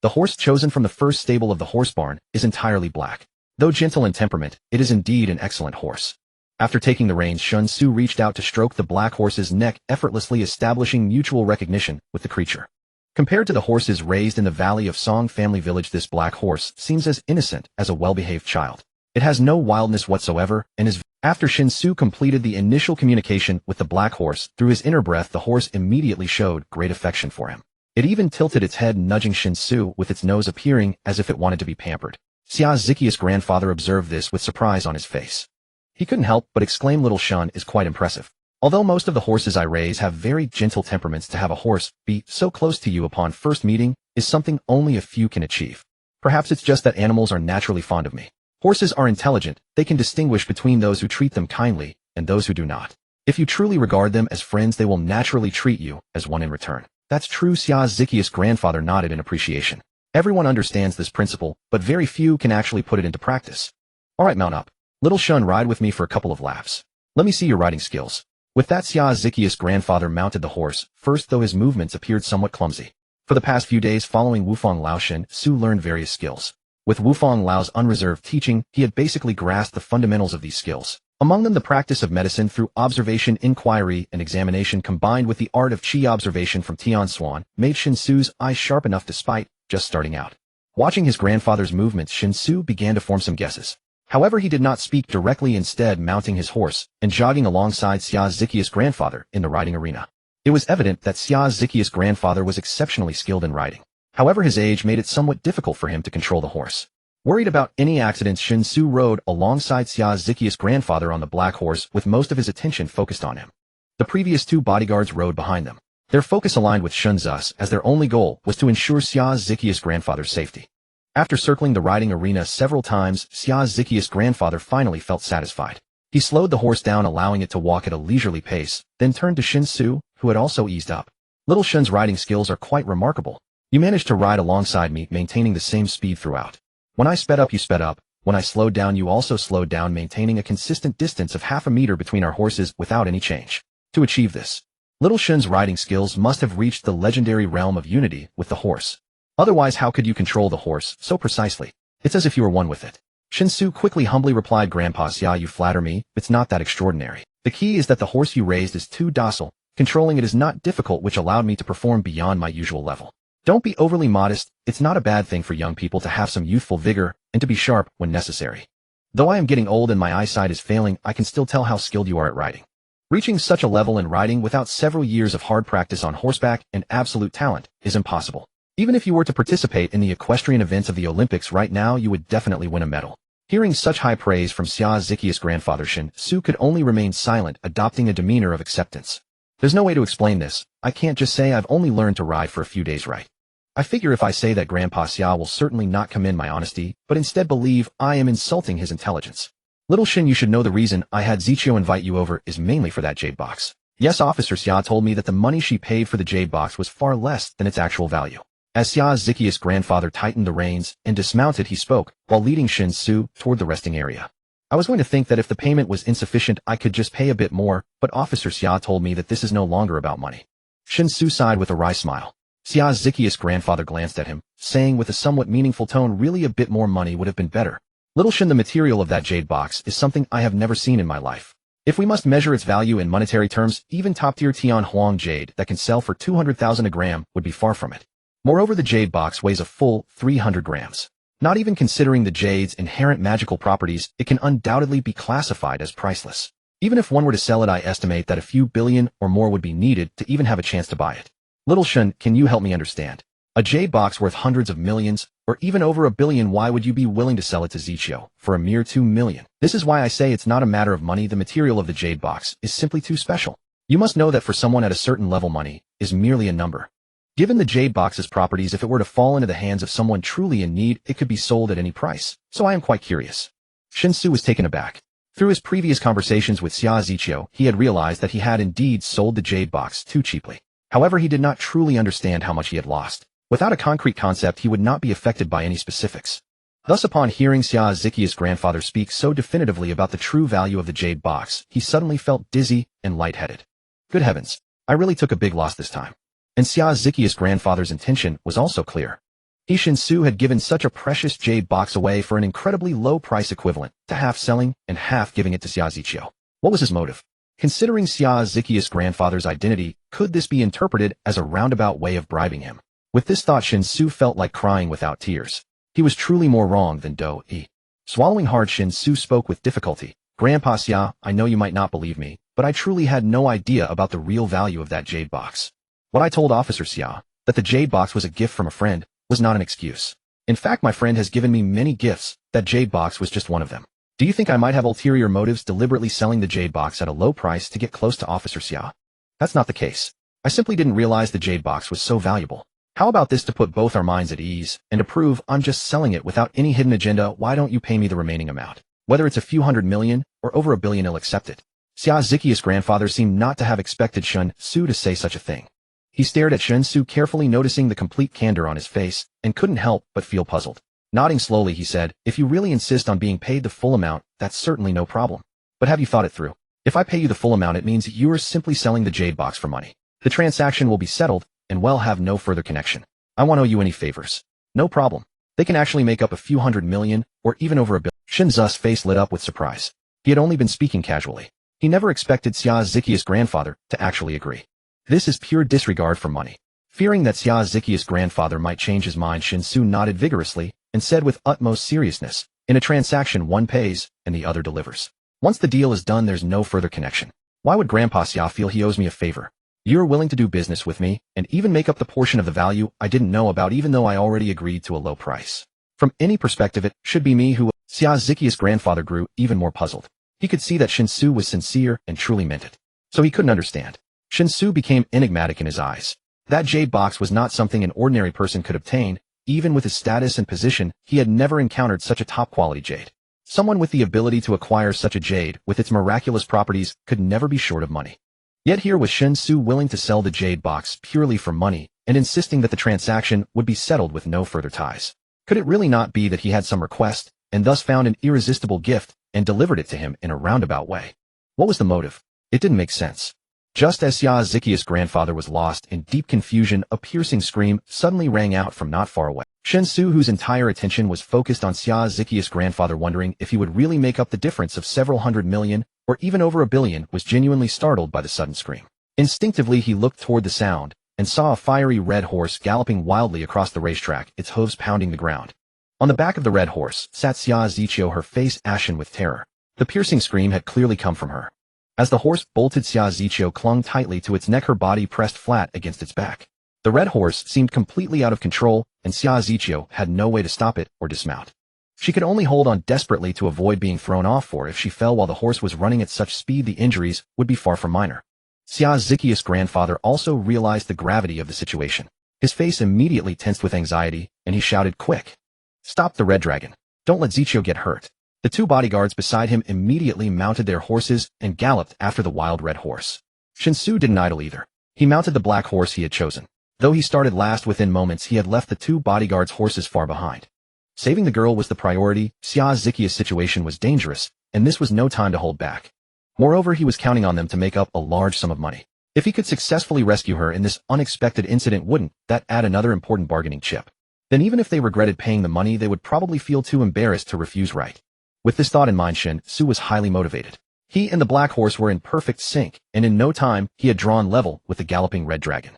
The horse chosen from the first stable of the horse barn is entirely black. Though gentle in temperament, it is indeed an excellent horse. After taking the reins, Shen Xu reached out to stroke the black horse's neck, effortlessly establishing mutual recognition with the creature. Compared to the horses raised in the valley of Song family village, this black horse seems as innocent as a well-behaved child. It has no wildness whatsoever, and is... After Shen Xu completed the initial communication with the black horse, through his inner breath, the horse immediately showed great affection for him. It even tilted its head, nudging Shen Xu with its nose, appearing as if it wanted to be pampered. Xia Ziqiu's grandfather observed this with surprise on his face. He couldn't help but exclaim, "Little Shen is quite impressive. Although most of the horses I raise have very gentle temperaments, to have a horse be so close to you upon first meeting is something only a few can achieve. Perhaps it's just that animals are naturally fond of me. Horses are intelligent, they can distinguish between those who treat them kindly and those who do not. If you truly regard them as friends, they will naturally treat you as one in return." "That's true." Xia Ziqiu's grandfather nodded in appreciation. Everyone understands this principle, but very few can actually put it into practice. "All right, mount up. Little Shen, ride with me for a couple of laps. Let me see your riding skills." With that, Xia Ziqiu's grandfather mounted the horse, first though his movements appeared somewhat clumsy. For the past few days following Wufang Lao, Shen Xu learned various skills. With Wufang Lao's unreserved teaching, he had basically grasped the fundamentals of these skills. Among them, the practice of medicine through observation, inquiry, and examination, combined with the art of qi observation from Tian Xuan, made Shen Xu's eyes sharp enough despite just starting out. Watching his grandfather's movements, Shen Xu began to form some guesses. However, he did not speak directly, instead mounting his horse and jogging alongside Xia Ziqiu's grandfather in the riding arena. It was evident that Xia Ziqiu's grandfather was exceptionally skilled in riding. However, his age made it somewhat difficult for him to control the horse. Worried about any accidents, Shen Xu rode alongside Xia Ziqiu's grandfather on the black horse, with most of his attention focused on him. The previous 2 bodyguards rode behind them. Their focus aligned with Shen Xu's, as their only goal was to ensure Xia Ziqiu's grandfather's safety. After circling the riding arena several times, Xia Ziqiu's grandfather finally felt satisfied. He slowed the horse down, allowing it to walk at a leisurely pace, then turned to Shen Xu, who had also eased up. "Little Shen's riding skills are quite remarkable. You managed to ride alongside me, maintaining the same speed throughout. When I sped up, you sped up. When I slowed down, you also slowed down, maintaining a consistent distance of half a meter between our horses without any change. To achieve this, Little Shen's riding skills must have reached the legendary realm of unity with the horse. Otherwise, how could you control the horse so precisely? It's as if you were one with it." Shen Xu quickly humbly replied, "Grandpa Xia, you flatter me, it's not that extraordinary. The key is that the horse you raised is too docile. Controlling it is not difficult, which allowed me to perform beyond my usual level. Don't be overly modest. It's not a bad thing for young people to have some youthful vigor and to be sharp when necessary. Though I am getting old and my eyesight is failing, I can still tell how skilled you are at riding. Reaching such a level in riding without several years of hard practice on horseback and absolute talent is impossible. Even if you were to participate in the equestrian events of the Olympics right now, you would definitely win a medal. Hearing such high praise from Xia Ziqi's grandfather, Shen Xu could only remain silent, adopting a demeanor of acceptance. There's no way to explain this. I can't just say I've only learned to ride for a few days, right? I figure if I say that, Grandpa Xia will certainly not commend my honesty, but instead believe I am insulting his intelligence. Little Shen, you should know the reason I had Ziqiu invite you over is mainly for that jade box. Yes, Officer Xia told me that the money she paid for the jade box was far less than its actual value. As Xia Ziqi's grandfather tightened the reins and dismounted, he spoke, while leading Shen Xu toward the resting area. I was going to think that if the payment was insufficient, I could just pay a bit more, but Officer Xia told me that this is no longer about money. Shen Xu sighed with a wry smile. Xia Ziqi's grandfather glanced at him, saying with a somewhat meaningful tone, really a bit more money would have been better. Little Shen, the material of that jade box is something I have never seen in my life. If we must measure its value in monetary terms, even top-tier Tian Huang jade that can sell for 200,000 a gram would be far from it. Moreover, the jade box weighs a full 300 grams. Not even considering the jade's inherent magical properties, it can undoubtedly be classified as priceless. Even if one were to sell it, I estimate that a few billion or more would be needed to even have a chance to buy it. Little Shen, can you help me understand? A jade box worth hundreds of millions, or even over $1 billion, why would you be willing to sell it to Ziqiu for a mere 2 million? This is why I say it's not a matter of money. The material of the jade box is simply too special. You must know that for someone at a certain level, money is merely a number. Given the jade box's properties, if it were to fall into the hands of someone truly in need, it could be sold at any price. So I am quite curious. Shen Xu was taken aback. Through his previous conversations with Xia Ziqiu, he had realized that he had indeed sold the jade box too cheaply. However, he did not truly understand how much he had lost. Without a concrete concept, he would not be affected by any specifics. Thus, upon hearing Xia Ziqi's grandfather speak so definitively about the true value of the jade box, he suddenly felt dizzy and lightheaded. Good heavens, I really took a big loss this time. And Xia Ziqi's grandfather's intention was also clear. Shen Xu had given such a precious jade box away for an incredibly low price, equivalent to half selling and half giving it to Xia Ziqiu. What was his motive? Considering Xia Ziqi's grandfather's identity, could this be interpreted as a roundabout way of bribing him? With this thought, Shen Xu felt like crying without tears. He was truly more wrong than Do-yi. Swallowing hard, Shen Xu spoke with difficulty. Grandpa Xia, I know you might not believe me, but I truly had no idea about the real value of that jade box. What I told Officer Xia, that the jade box was a gift from a friend, was not an excuse. In fact, my friend has given me many gifts. That jade box was just one of them. Do you think I might have ulterior motives, deliberately selling the jade box at a low price to get close to Officer Xia? That's not the case. I simply didn't realize the jade box was so valuable. How about this to put both our minds at ease, and to prove I'm just selling it without any hidden agenda? Why don't you pay me the remaining amount? Whether it's a few $100 million or over $1 billion, I'll accept it. Xia Ziqi's grandfather seemed not to have expected Shen Xu to say such a thing. He stared at Shen Xu carefully, noticing the complete candor on his face, and couldn't help but feel puzzled. Nodding slowly, he said, if you really insist on being paid the full amount, that's certainly no problem. But have you thought it through? If I pay you the full amount, it means you are simply selling the jade box for money. The transaction will be settled, and we'll have no further connection. I won't owe you any favors. No problem. They can actually make up a few $100 million, or even over $1 billion. Shen Xu's face lit up with surprise. He had only been speaking casually. He never expected Xia Ziqi's grandfather to actually agree. This is pure disregard for money. Fearing that Xia Ziqi's grandfather might change his mind, Shen Xu nodded vigorously and said with utmost seriousness, in a transaction, one pays and the other delivers. Once the deal is done, there's no further connection. Why would Grandpa Xia feel he owes me a favor? You're willing to do business with me and even make up the portion of the value I didn't know about, even though I already agreed to a low price. From any perspective, it should be me who... Xia Ziqi's grandfather grew even more puzzled. He could see that Shen Xu was sincere and truly meant it. So he couldn't understand. Shen Xu became enigmatic in his eyes. That jade box was not something an ordinary person could obtain. Even with his status and position, he had never encountered such a top-quality jade. Someone with the ability to acquire such a jade with its miraculous properties could never be short of money. Yet here was Shen Xu willing to sell the jade box purely for money and insisting that the transaction would be settled with no further ties. Could it really not be that he had some request and thus found an irresistible gift and delivered it to him in a roundabout way? What was the motive? It didn't make sense. Just as Xia Ziqi's grandfather was lost in deep confusion, a piercing scream suddenly rang out from not far away. Shen Xu, whose entire attention was focused on Xia Ziqi's grandfather, wondering if he would really make up the difference of several $100 million, or even over a billion, was genuinely startled by the sudden scream. Instinctively he looked toward the sound, and saw a fiery red horse galloping wildly across the racetrack, its hooves pounding the ground. On the back of the red horse sat Xia Ziqiu, her face ashen with terror. The piercing scream had clearly come from her. As the horse bolted, Xia Ziqiu clung tightly to its neck, her body pressed flat against its back. The red horse seemed completely out of control, and Xia Ziqiu had no way to stop it or dismount. She could only hold on desperately to avoid being thrown off, for if she fell while the horse was running at such speed, the injuries would be far from minor. Xia Ziqiu's grandfather also realized the gravity of the situation. His face immediately tensed with anxiety, and he shouted, "Quick! Stop the red dragon! Don't let Ziqiu get hurt." The two bodyguards beside him immediately mounted their horses and galloped after the wild red horse. Shen Xu didn't idle either. He mounted the black horse he had chosen. Though he started last, within moments he had left the two bodyguards' horses far behind. Saving the girl was the priority. Xia Ziqiu's situation was dangerous, and this was no time to hold back. Moreover, he was counting on them to make up a large sum of money. If he could successfully rescue her in this unexpected incident, wouldn't that add another important bargaining chip? Then even if they regretted paying the money, they would probably feel too embarrassed to refuse, right? With this thought in mind, Shen Xu was highly motivated. He and the black horse were in perfect sync, and in no time he had drawn level with the galloping red dragon.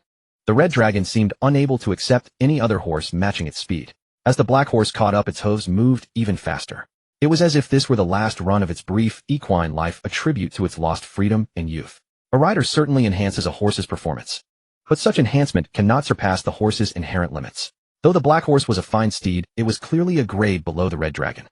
The red dragon seemed unable to accept any other horse matching its speed. As the black horse caught up, its hooves moved even faster. It was as if this were the last run of its brief equine life, a tribute to its lost freedom and youth. A rider certainly enhances a horse's performance, but such enhancement cannot surpass the horse's inherent limits. Though the black horse was a fine steed, it was clearly a grade below the red dragon.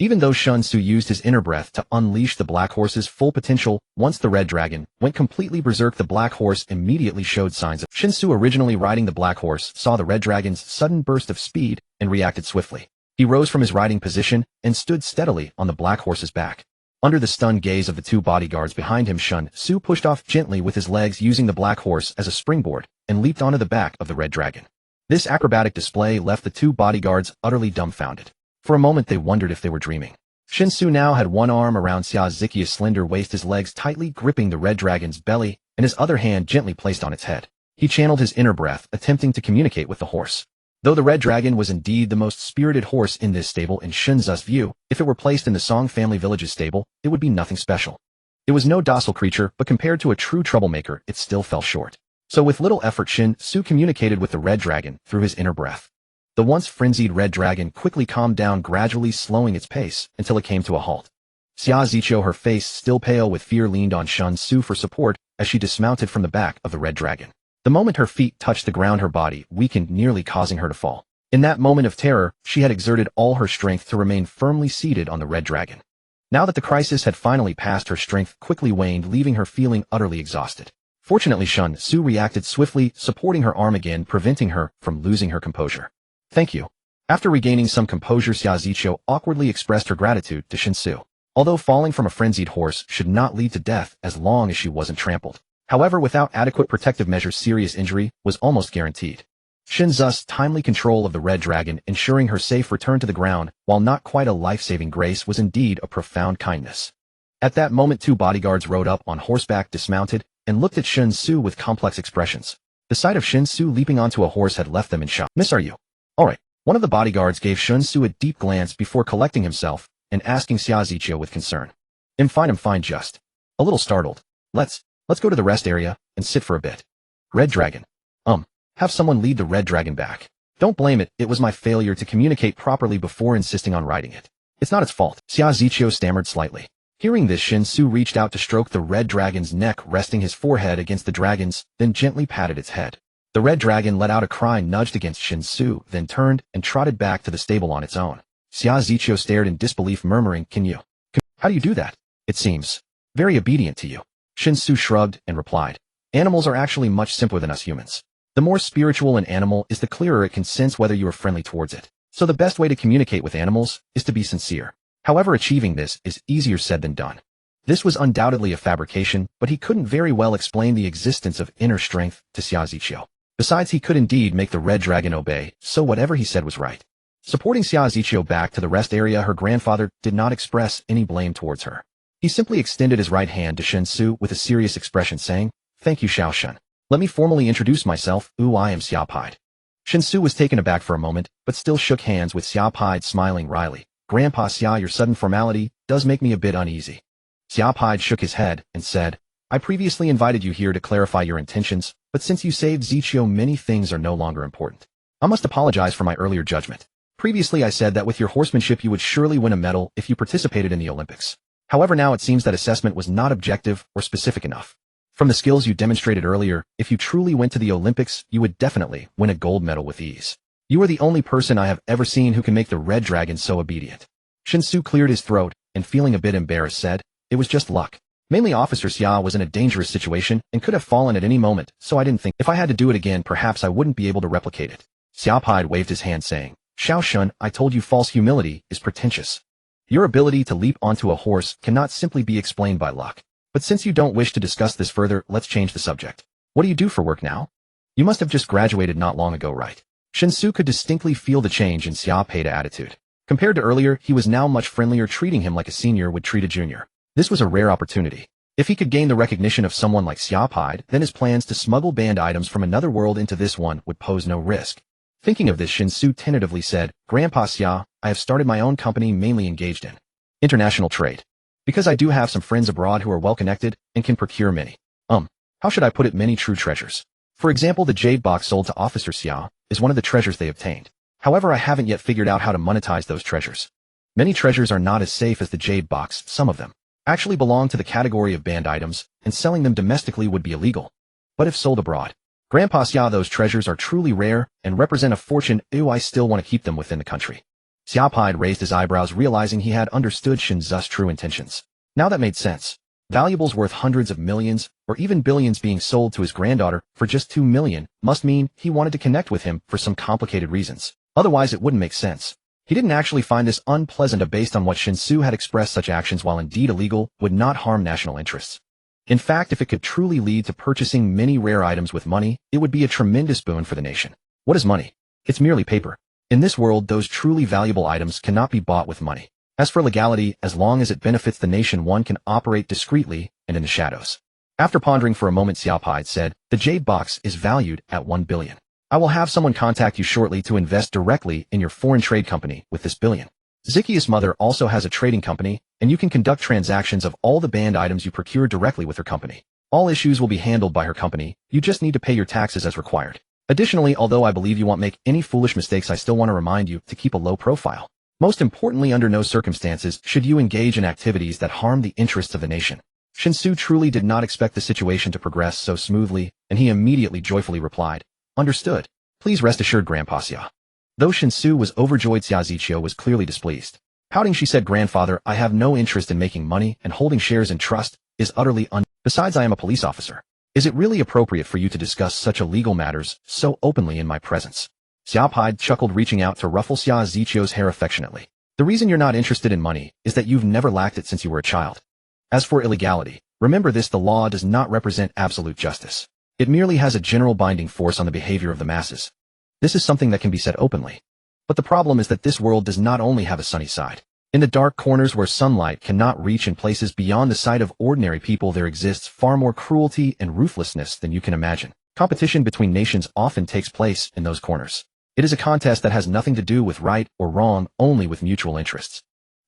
Even though Shen Xu used his inner breath to unleash the black horse's full potential, once the red dragon went completely berserk, the black horse immediately showed signs of. Shen Xu, originally riding the black horse, saw the red dragon's sudden burst of speed and reacted swiftly. He rose from his riding position and stood steadily on the black horse's back. Under the stunned gaze of the two bodyguards behind him, Shen Xu pushed off gently with his legs, using the black horse as a springboard, and leaped onto the back of the red dragon. This acrobatic display left the two bodyguards utterly dumbfounded. For a moment they wondered if they were dreaming. Shen Xu now had one arm around Xia Ziqiu's slender waist, his legs tightly gripping the red dragon's belly, and his other hand gently placed on its head. He channeled his inner breath, attempting to communicate with the horse. Though the red dragon was indeed the most spirited horse in this stable, in Shen Xu's view, if it were placed in the Song family village's stable, it would be nothing special. It was no docile creature, but compared to a true troublemaker, it still fell short. So with little effort, Shen Xu communicated with the red dragon through his inner breath. The once frenzied red dragon quickly calmed down, gradually slowing its pace until it came to a halt. Xia Ziqiu, her face still pale with fear, leaned on Shen Xu for support as she dismounted from the back of the red dragon. The moment her feet touched the ground, her body weakened, nearly causing her to fall. In that moment of terror, she had exerted all her strength to remain firmly seated on the red dragon. Now that the crisis had finally passed, her strength quickly waned, leaving her feeling utterly exhausted. Fortunately, Shen Xu reacted swiftly, supporting her arm again, preventing her from losing her composure. "Thank you." After regaining some composure, Xia Ziqiu awkwardly expressed her gratitude to Shen Xu. Although falling from a frenzied horse should not lead to death as long as she wasn't trampled. However, without adequate protective measures, serious injury was almost guaranteed. Shen Xu's timely control of the red dragon, ensuring her safe return to the ground, while not quite a life-saving grace, was indeed a profound kindness. At that moment, two bodyguards rode up on horseback, dismounted, and looked at Shen Xu with complex expressions. The sight of Shen Xu leaping onto a horse had left them in shock. "Miss, are you all right?" One of the bodyguards gave Shen Xu a deep glance before collecting himself and asking Xia Ziqiu with concern. I'm fine, just a little startled. Let's go to the rest area and sit for a bit." Red dragon. Have someone lead the red dragon back. Don't blame it, it was my failure to communicate properly before insisting on riding it. It's not its fault. Xia Ziqiu stammered slightly. Hearing this, Shen Xu reached out to stroke the red dragon's neck, resting his forehead against the dragon's, then gently patted its head. The red dragon let out a cry, nudged against Shen Xu, then turned and trotted back to the stable on its own. Xia Ziqiu stared in disbelief, murmuring, How do you do that? It seems very obedient to you." Shen Xu shrugged and replied, "Animals are actually much simpler than us humans. The more spiritual an animal is, the clearer it can sense whether you are friendly towards it. So the best way to communicate with animals is to be sincere. However, achieving this is easier said than done." This was undoubtedly a fabrication, but he couldn't very well explain the existence of inner strength to Xia Ziqiu. Besides, he could indeed make the red dragon obey, so whatever he said was right. Supporting Xia Ziqiu back to the rest area, her grandfather did not express any blame towards her. He simply extended his right hand to Shen Xu with a serious expression, saying, "Thank you, Xiao Shen. Let me formally introduce myself. I am Xia Pide." Shen Xu was taken aback for a moment, but still shook hands with Xia Pide, smiling wryly. "Grandpa Xia, your sudden formality does make me a bit uneasy." Xiaopide shook his head and said, I previously invited you here to clarify your intentions, but since you saved Zichio, many things are no longer important. I must apologize for my earlier judgment. Previously I said that with your horsemanship you would surely win a medal if you participated in the Olympics. However, now it seems that assessment was not objective or specific enough. From the skills you demonstrated earlier, if you truly went to the Olympics, you would definitely win a gold medal with ease. You are the only person I have ever seen who can make the red dragon so obedient. Shen Xu cleared his throat and, feeling a bit embarrassed, said, It was just luck. Mainly Officer Xia was in a dangerous situation and could have fallen at any moment, so I didn't think if I had to do it again perhaps I wouldn't be able to replicate it. Xiaopide waved his hand saying, Xiao Shun, I told you false humility is pretentious. Your ability to leap onto a horse cannot simply be explained by luck. But since you don't wish to discuss this further, let's change the subject. What do you do for work now? You must have just graduated not long ago, right? Shen Xu could distinctly feel the change in Xiaopide's attitude. Compared to earlier, he was now much friendlier, treating him like a senior would treat a junior. This was a rare opportunity. If he could gain the recognition of someone like Xiaopide, then his plans to smuggle banned items from another world into this one would pose no risk. Thinking of this, Shen Xu tentatively said, Grandpa Xia, I have started my own company mainly engaged in international trade. Because I do have some friends abroad who are well connected and can procure many, how should I put it, many true treasures. For example, the jade box sold to Officer Xia is one of the treasures they obtained. However, I haven't yet figured out how to monetize those treasures. Many treasures are not as safe as the jade box. Some of them actually belong to the category of banned items, and selling them domestically would be illegal. But if sold abroad, Grandpa Xia, those treasures are truly rare and represent a fortune. I still want to keep them within the country. Xiaopide raised his eyebrows, realizing he had understood Shen Xu's true intentions. Now that made sense. Valuables worth hundreds of millions, or even billions being sold to his granddaughter for just 2 million must mean he wanted to connect with him for some complicated reasons. Otherwise it wouldn't make sense. He didn't actually find this unpleasant based on what Shen Xu had expressed. Such actions, while indeed illegal, would not harm national interests. In fact, if it could truly lead to purchasing many rare items with money, it would be a tremendous boon for the nation. What is money? It's merely paper. In this world, those truly valuable items cannot be bought with money. As for legality, as long as it benefits the nation, one can operate discreetly and in the shadows. After pondering for a moment, Xiaopide said, The jade box is valued at 1 billion. I will have someone contact you shortly to invest directly in your foreign trade company with this billion. Zikia's mother also has a trading company, and you can conduct transactions of all the banned items you procure directly with her company. All issues will be handled by her company. You just need to pay your taxes as required. Additionally, although I believe you won't make any foolish mistakes, I still want to remind you to keep a low profile. Most importantly, under no circumstances should you engage in activities that harm the interests of the nation. Shen Xu truly did not expect the situation to progress so smoothly, and he immediately joyfully replied, Understood. Please rest assured, Grandpa Xia. Though Shen Xu was overjoyed, Xia Zichio was clearly displeased. Pouting, she said, Grandfather, I have no interest in making money, and holding shares in trust is utterly Besides, I am a police officer. Is it really appropriate for you to discuss such illegal matters so openly in my presence? Xiaopide chuckled, reaching out to ruffle Xia Zichio's hair affectionately. The reason you're not interested in money is that you've never lacked it since you were a child. As for illegality, remember this, the law does not represent absolute justice. It merely has a general binding force on the behavior of the masses. This is something that can be said openly. But the problem is that this world does not only have a sunny side. In the dark corners where sunlight cannot reach, in places beyond the sight of ordinary people, there exists far more cruelty and ruthlessness than you can imagine. Competition between nations often takes place in those corners. It is a contest that has nothing to do with right or wrong, only with mutual interests.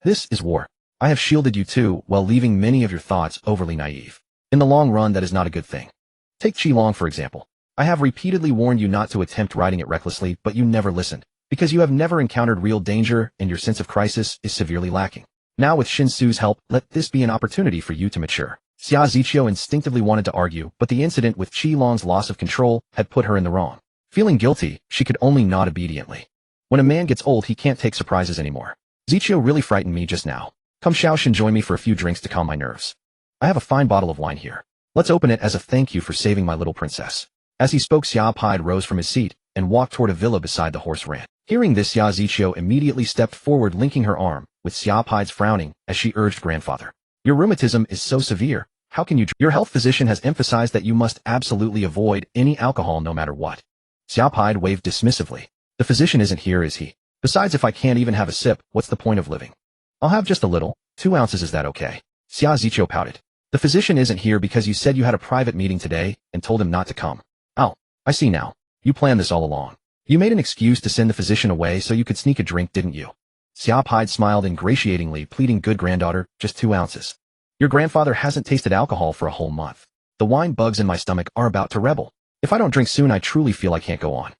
This is war. I have shielded you too, while leaving many of your thoughts overly naive. In the long run, that is not a good thing. Take Qilong, for example. I have repeatedly warned you not to attempt riding it recklessly, but you never listened. Because you have never encountered real danger, and your sense of crisis is severely lacking. Now with Shen Xu's help, let this be an opportunity for you to mature. Xia Zichio instinctively wanted to argue, but the incident with Qilong's loss of control had put her in the wrong. Feeling guilty, she could only nod obediently. When a man gets old, he can't take surprises anymore. Zichio really frightened me just now. Come, Xiao Shen, join me for a few drinks to calm my nerves. I have a fine bottle of wine here. Let's open it as a thank you for saving my little princess. As he spoke, Xiaopide rose from his seat and walked toward a villa beside the horse ranch. Hearing this, Xia Zichio immediately stepped forward, linking her arm with Xiaopide's, frowning as she urged, Grandfather. Your rheumatism is so severe, how can you drink? Your health physician has emphasized that you must absolutely avoid any alcohol no matter what. Xiaopide waved dismissively. The physician isn't here, is he? Besides, if I can't even have a sip, what's the point of living? I'll have just a little, 2 ounces, is that okay? Xia Zichio pouted. The physician isn't here because you said you had a private meeting today and told him not to come. Oh, I see now. You planned this all along. You made an excuse to send the physician away so you could sneak a drink, didn't you? Xiaopide smiled ingratiatingly, pleading, Good granddaughter, just 2 ounces. Your grandfather hasn't tasted alcohol for a whole month. The wine bugs in my stomach are about to rebel. If I don't drink soon, I truly feel I can't go on.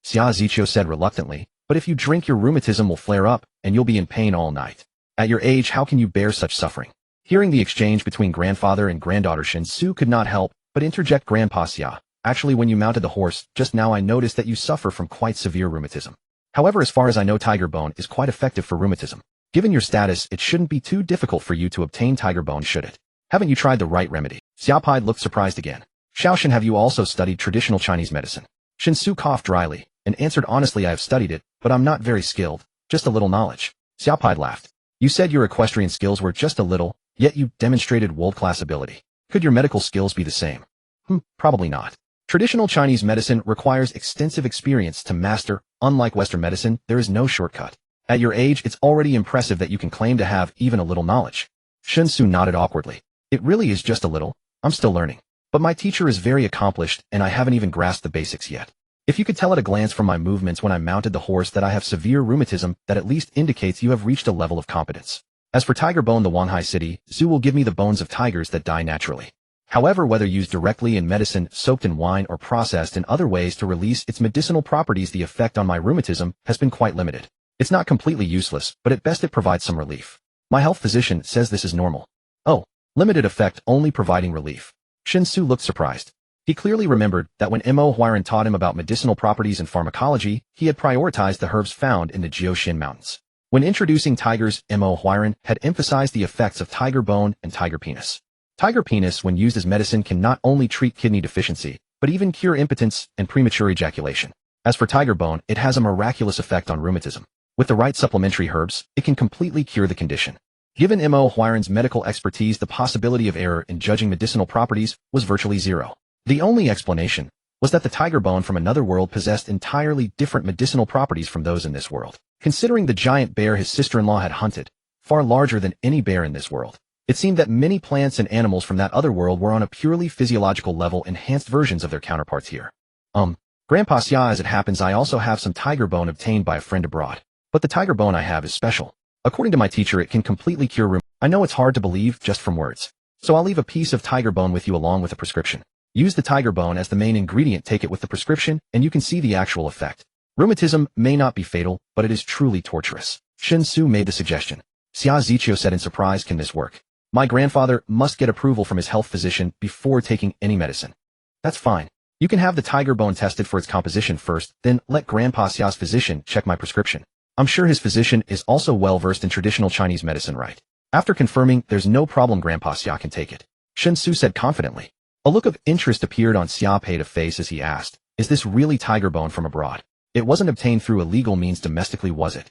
Xia Ziqiu said reluctantly, but if you drink, your rheumatism will flare up, and you'll be in pain all night. At your age, how can you bear such suffering? Hearing the exchange between grandfather and granddaughter, Shen Xu could not help but interject, Grandpa Xia. Actually, when you mounted the horse, just now I noticed that you suffer from quite severe rheumatism. However, as far as I know, tiger bone is quite effective for rheumatism. Given your status, it shouldn't be too difficult for you to obtain tiger bone, should it? Haven't you tried the right remedy? Xia Pai looked surprised again. Xiaoshen, have you also studied traditional Chinese medicine? Shen Xu coughed dryly and answered honestly, I have studied it, but I'm not very skilled, just a little knowledge. Xia Pai laughed. You said your equestrian skills were just a little, yet you demonstrated world-class ability. Could your medical skills be the same? Probably not. Traditional Chinese medicine requires extensive experience to master. Unlike Western medicine, there is no shortcut. At your age, it's already impressive that you can claim to have even a little knowledge. Shen Xu nodded awkwardly. It really is just a little. I'm still learning. But my teacher is very accomplished, and I haven't even grasped the basics yet. If you could tell at a glance from my movements when I mounted the horse that I have severe rheumatism, that at least indicates you have reached a level of competence. As for tiger bone, the Wanhai city, Zhu will give me the bones of tigers that die naturally. However, whether used directly in medicine, soaked in wine, or processed in other ways to release its medicinal properties, the effect on my rheumatism has been quite limited. It's not completely useless, but at best it provides some relief. My health physician says this is normal. Oh, limited effect, only providing relief. Shen Xu looked surprised. He clearly remembered that when Mo Huiran taught him about medicinal properties and pharmacology, he had prioritized the herbs found in the Jiaoshin Mountains. When introducing tigers, Mo Huiran had emphasized the effects of tiger bone and tiger penis. Tiger penis, when used as medicine, can not only treat kidney deficiency, but even cure impotence and premature ejaculation. As for tiger bone, it has a miraculous effect on rheumatism. With the right supplementary herbs, it can completely cure the condition. Given Mo Huiran's medical expertise, the possibility of error in judging medicinal properties was virtually zero. The only explanation was that the tiger bone from another world possessed entirely different medicinal properties from those in this world. Considering the giant bear his sister-in-law had hunted, far larger than any bear in this world, it seemed that many plants and animals from that other world were on a purely physiological level enhanced versions of their counterparts here. Grandpa Xia, as it happens, I also have some tiger bone obtained by a friend abroad. But the tiger bone I have is special. According to my teacher, it can completely cure rheumatism. I know it's hard to believe just from words. So I'll leave a piece of tiger bone with you along with a prescription. Use the tiger bone as the main ingredient, take it with the prescription, and you can see the actual effect. Rheumatism may not be fatal, but it is truly torturous. Shen Xu made the suggestion. Xia Ziqiu said in surprise, can this work? My grandfather must get approval from his health physician before taking any medicine. That's fine. You can have the tiger bone tested for its composition first, then let Grandpa Xia's physician check my prescription. I'm sure his physician is also well-versed in traditional Chinese medicine, right? After confirming there's no problem, Grandpa Xia can take it. Shen Xu said confidently. A look of interest appeared on Xia Pei's face as he asked, is this really tiger bone from abroad? It wasn't obtained through illegal means domestically, was it?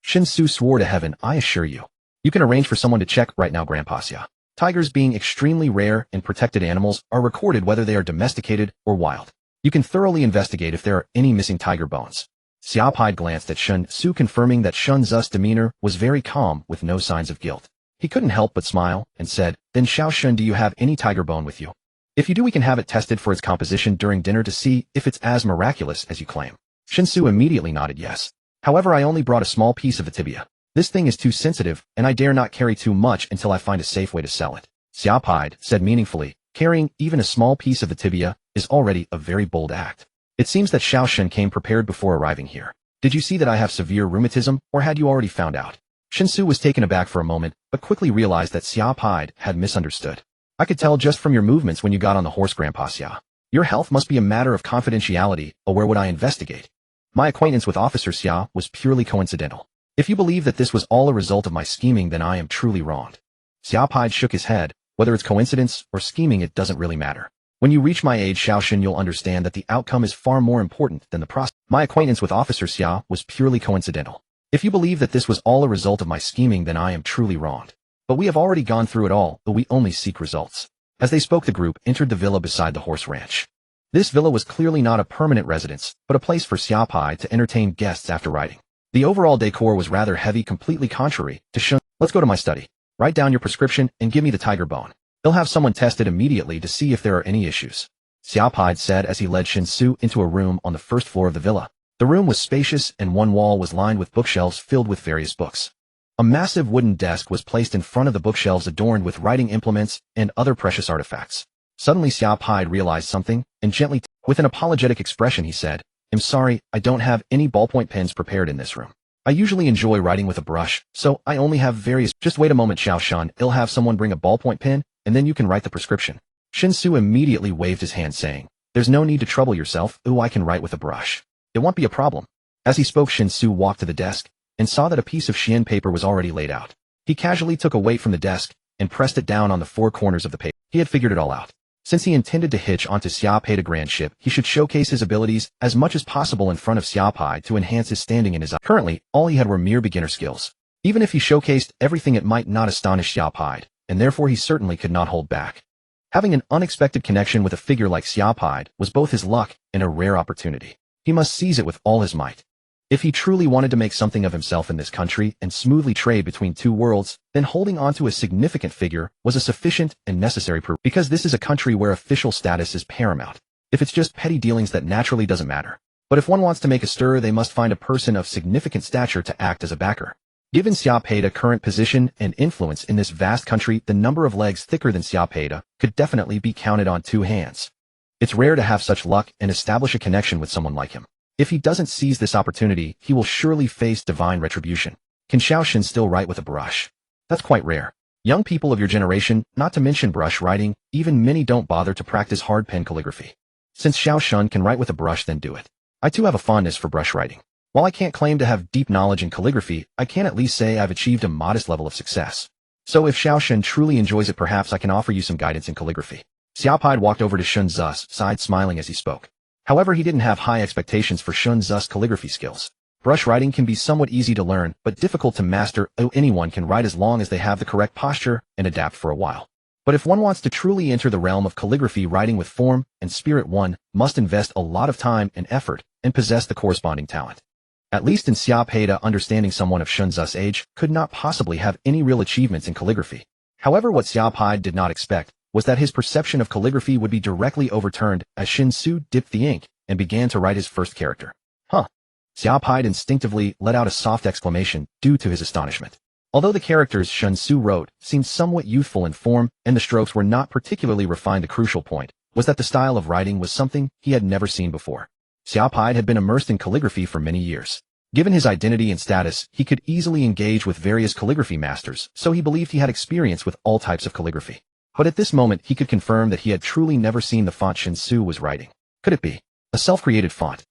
Shen Xu swore to heaven, I assure you. You can arrange for someone to check right now, Grandpa Xia. Tigers, being extremely rare and protected animals, are recorded whether they are domesticated or wild. You can thoroughly investigate if there are any missing tiger bones. Xia Pai glanced at Shen Xu, confirming that Shen Xu's demeanor was very calm with no signs of guilt. He couldn't help but smile and said, then Xiaoshen, do you have any tiger bone with you? If you do, we can have it tested for its composition during dinner to see if it's as miraculous as you claim. Shen Xu immediately nodded yes. However, I only brought a small piece of the tibia. This thing is too sensitive, and I dare not carry too much until I find a safe way to sell it. Xia Pai said meaningfully, carrying even a small piece of the tibia is already a very bold act. It seems that Xiaoshen came prepared before arriving here. Did you see that I have severe rheumatism, or had you already found out? Shen Xu was taken aback for a moment, but quickly realized that Xia Pai had misunderstood. I could tell just from your movements when you got on the horse, Grandpa Xia. Your health must be a matter of confidentiality, or where would I investigate? My acquaintance with Officer Xia was purely coincidental. If you believe that this was all a result of my scheming, then I am truly wronged. Xia Pai shook his head. Whether it's coincidence or scheming, it doesn't really matter. When you reach my age, Xiaoshen, you'll understand that the outcome is far more important than the process. My acquaintance with Officer Xia was purely coincidental. If you believe that this was all a result of my scheming, then I am truly wronged. But we have already gone through it all, but we only seek results. As they spoke, the group entered the villa beside the horse ranch. This villa was clearly not a permanent residence, but a place for Xia Pai to entertain guests after riding. The overall decor was rather heavy, completely contrary to Shen. Let's go to my study. Write down your prescription and give me the tiger bone. They'll have someone test it immediately to see if there are any issues. Xia Pai said as he led Shen Xu into a room on the first floor of the villa. The room was spacious and one wall was lined with bookshelves filled with various books. A massive wooden desk was placed in front of the bookshelves adorned with writing implements and other precious artifacts. Suddenly Xiaopai realized something, and gently, with an apologetic expression he said, "I'm sorry, I don't have any ballpoint pens prepared in this room. I usually enjoy writing with a brush, so I only have various—" "Just wait a moment, Xiao Shan, I'll have someone bring a ballpoint pen, and then you can write the prescription." Shen Xu immediately waved his hand saying, "There's no need to trouble yourself, I can write with a brush. It won't be a problem." As he spoke, Shen Xu walked to the desk, and saw that a piece of Xian paper was already laid out. He casually took a weight from the desk, and pressed it down on the four corners of the paper. He had figured it all out. Since he intended to hitch onto Xiaopai's grand ship, he should showcase his abilities as much as possible in front of Xiaopai to enhance his standing in his eyes. Currently, all he had were mere beginner skills. Even if he showcased everything, it might not astonish Xiaopai, and therefore he certainly could not hold back. Having an unexpected connection with a figure like Xiaopai was both his luck and a rare opportunity. He must seize it with all his might. If he truly wanted to make something of himself in this country and smoothly trade between two worlds, then holding onto a significant figure was a sufficient and necessary proof, because this is a country where official status is paramount. If it's just petty dealings, that naturally doesn't matter. But if one wants to make a stir, they must find a person of significant stature to act as a backer. Given Xiaopai's current position and influence in this vast country, the number of legs thicker than Xiaopai could definitely be counted on two hands. It's rare to have such luck and establish a connection with someone like him. If he doesn't seize this opportunity, he will surely face divine retribution. Can Xiaoshan still write with a brush? That's quite rare. Young people of your generation, not to mention brush writing, even many don't bother to practice hard pen calligraphy. Since Xiaoshan can write with a brush, then do it. I too have a fondness for brush writing. While I can't claim to have deep knowledge in calligraphy, I can at least say I've achieved a modest level of success. So if Xiaoshan truly enjoys it, perhaps I can offer you some guidance in calligraphy. Xiaopai walked over to Shen Xu's side, smiling as he spoke. However, he didn't have high expectations for Shen Xu's calligraphy skills. Brush writing can be somewhat easy to learn, but difficult to master. Anyone can write as long as they have the correct posture and adapt for a while. But if one wants to truly enter the realm of calligraphy writing with form and spirit, one must invest a lot of time and effort and possess the corresponding talent. At least in Xiaopai, understanding someone of Shen Xu's age could not possibly have any real achievements in calligraphy. However, what Xiaopai did not expect was that his perception of calligraphy would be directly overturned as Shen Xu dipped the ink and began to write his first character. Huh. Xiaopai instinctively let out a soft exclamation due to his astonishment. Although the characters Shen Xu wrote seemed somewhat youthful in form and the strokes were not particularly refined, the crucial point was that the style of writing was something he had never seen before. Xiaopai had been immersed in calligraphy for many years. Given his identity and status, he could easily engage with various calligraphy masters, so he believed he had experience with all types of calligraphy. But at this moment, he could confirm that he had truly never seen the font Shen Xu was writing. Could it be a self-created font?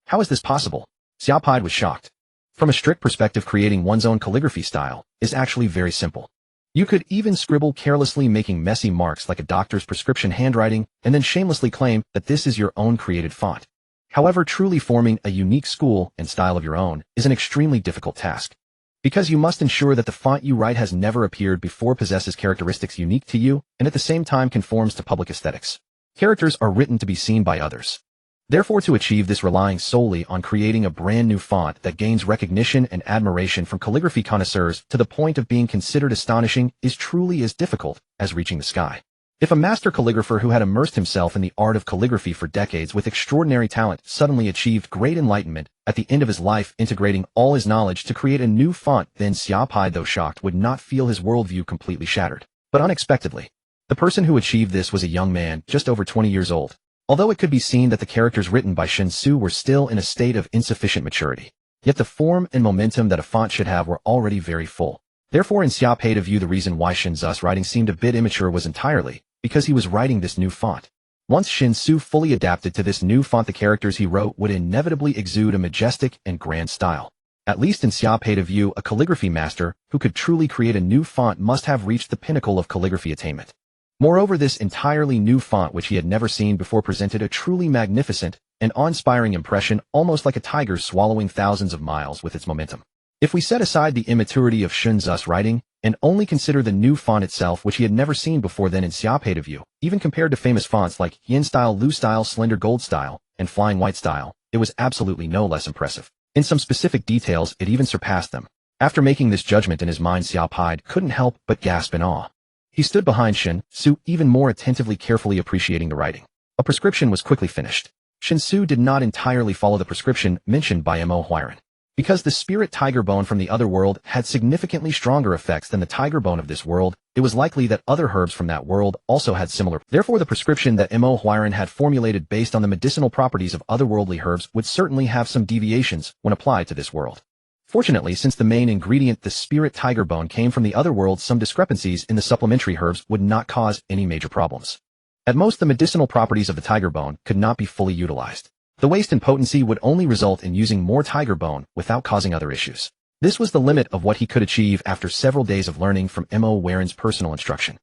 How is this possible? Xiaopai was shocked. From a strict perspective, creating one's own calligraphy style is actually very simple. You could even scribble carelessly, making messy marks like a doctor's prescription handwriting, and then shamelessly claim that this is your own created font. However, truly forming a unique school and style of your own is an extremely difficult task, because you must ensure that the font you write has never appeared before, possesses characteristics unique to you, and at the same time conforms to public aesthetics. Characters are written to be seen by others. Therefore, to achieve this, relying solely on creating a brand new font that gains recognition and admiration from calligraphy connoisseurs to the point of being considered astonishing is truly as difficult as reaching the sky. If a master calligrapher who had immersed himself in the art of calligraphy for decades with extraordinary talent suddenly achieved great enlightenment at the end of his life, integrating all his knowledge to create a new font, then Xiaopai, though shocked, would not feel his worldview completely shattered. But unexpectedly, the person who achieved this was a young man just over 20 years old. Although it could be seen that the characters written by Shen Xu were still in a state of insufficient maturity, yet the form and momentum that a font should have were already very full. Therefore, in Xiaopai's view, the reason why Shen Xu's writing seemed a bit immature was entirely because he was writing this new font. Once Shen Xu fully adapted to this new font, the characters he wrote would inevitably exude a majestic and grand style. At least in Xiaopai's view, a calligraphy master who could truly create a new font must have reached the pinnacle of calligraphy attainment. Moreover, this entirely new font, which he had never seen before, presented a truly magnificent and awe-inspiring impression, almost like a tiger swallowing thousands of miles with its momentum. If we set aside the immaturity of Shen Xu's writing and only consider the new font itself, which he had never seen before, then in Xiaopai's view, even compared to famous fonts like Yin style, Lu style, Slender Gold style, and Flying White style, it was absolutely no less impressive. In some specific details, it even surpassed them. After making this judgment in his mind, Xiaopai couldn't help but gasp in awe. He stood behind Shen Xu, even more attentively, carefully appreciating the writing. A prescription was quickly finished. Shen Xu did not entirely follow the prescription mentioned by Mo Huiran. Because the spirit tiger bone from the other world had significantly stronger effects than the tiger bone of this world, it was likely that other herbs from that world also had similar. Therefore, the prescription that Mo Huiran had formulated based on the medicinal properties of otherworldly herbs would certainly have some deviations when applied to this world. Fortunately, since the main ingredient, the spirit tiger bone, came from the other world, some discrepancies in the supplementary herbs would not cause any major problems. At most, the medicinal properties of the tiger bone could not be fully utilized. The waste in potency would only result in using more tiger bone without causing other issues. This was the limit of what he could achieve after several days of learning from Mo Huiran's personal instruction.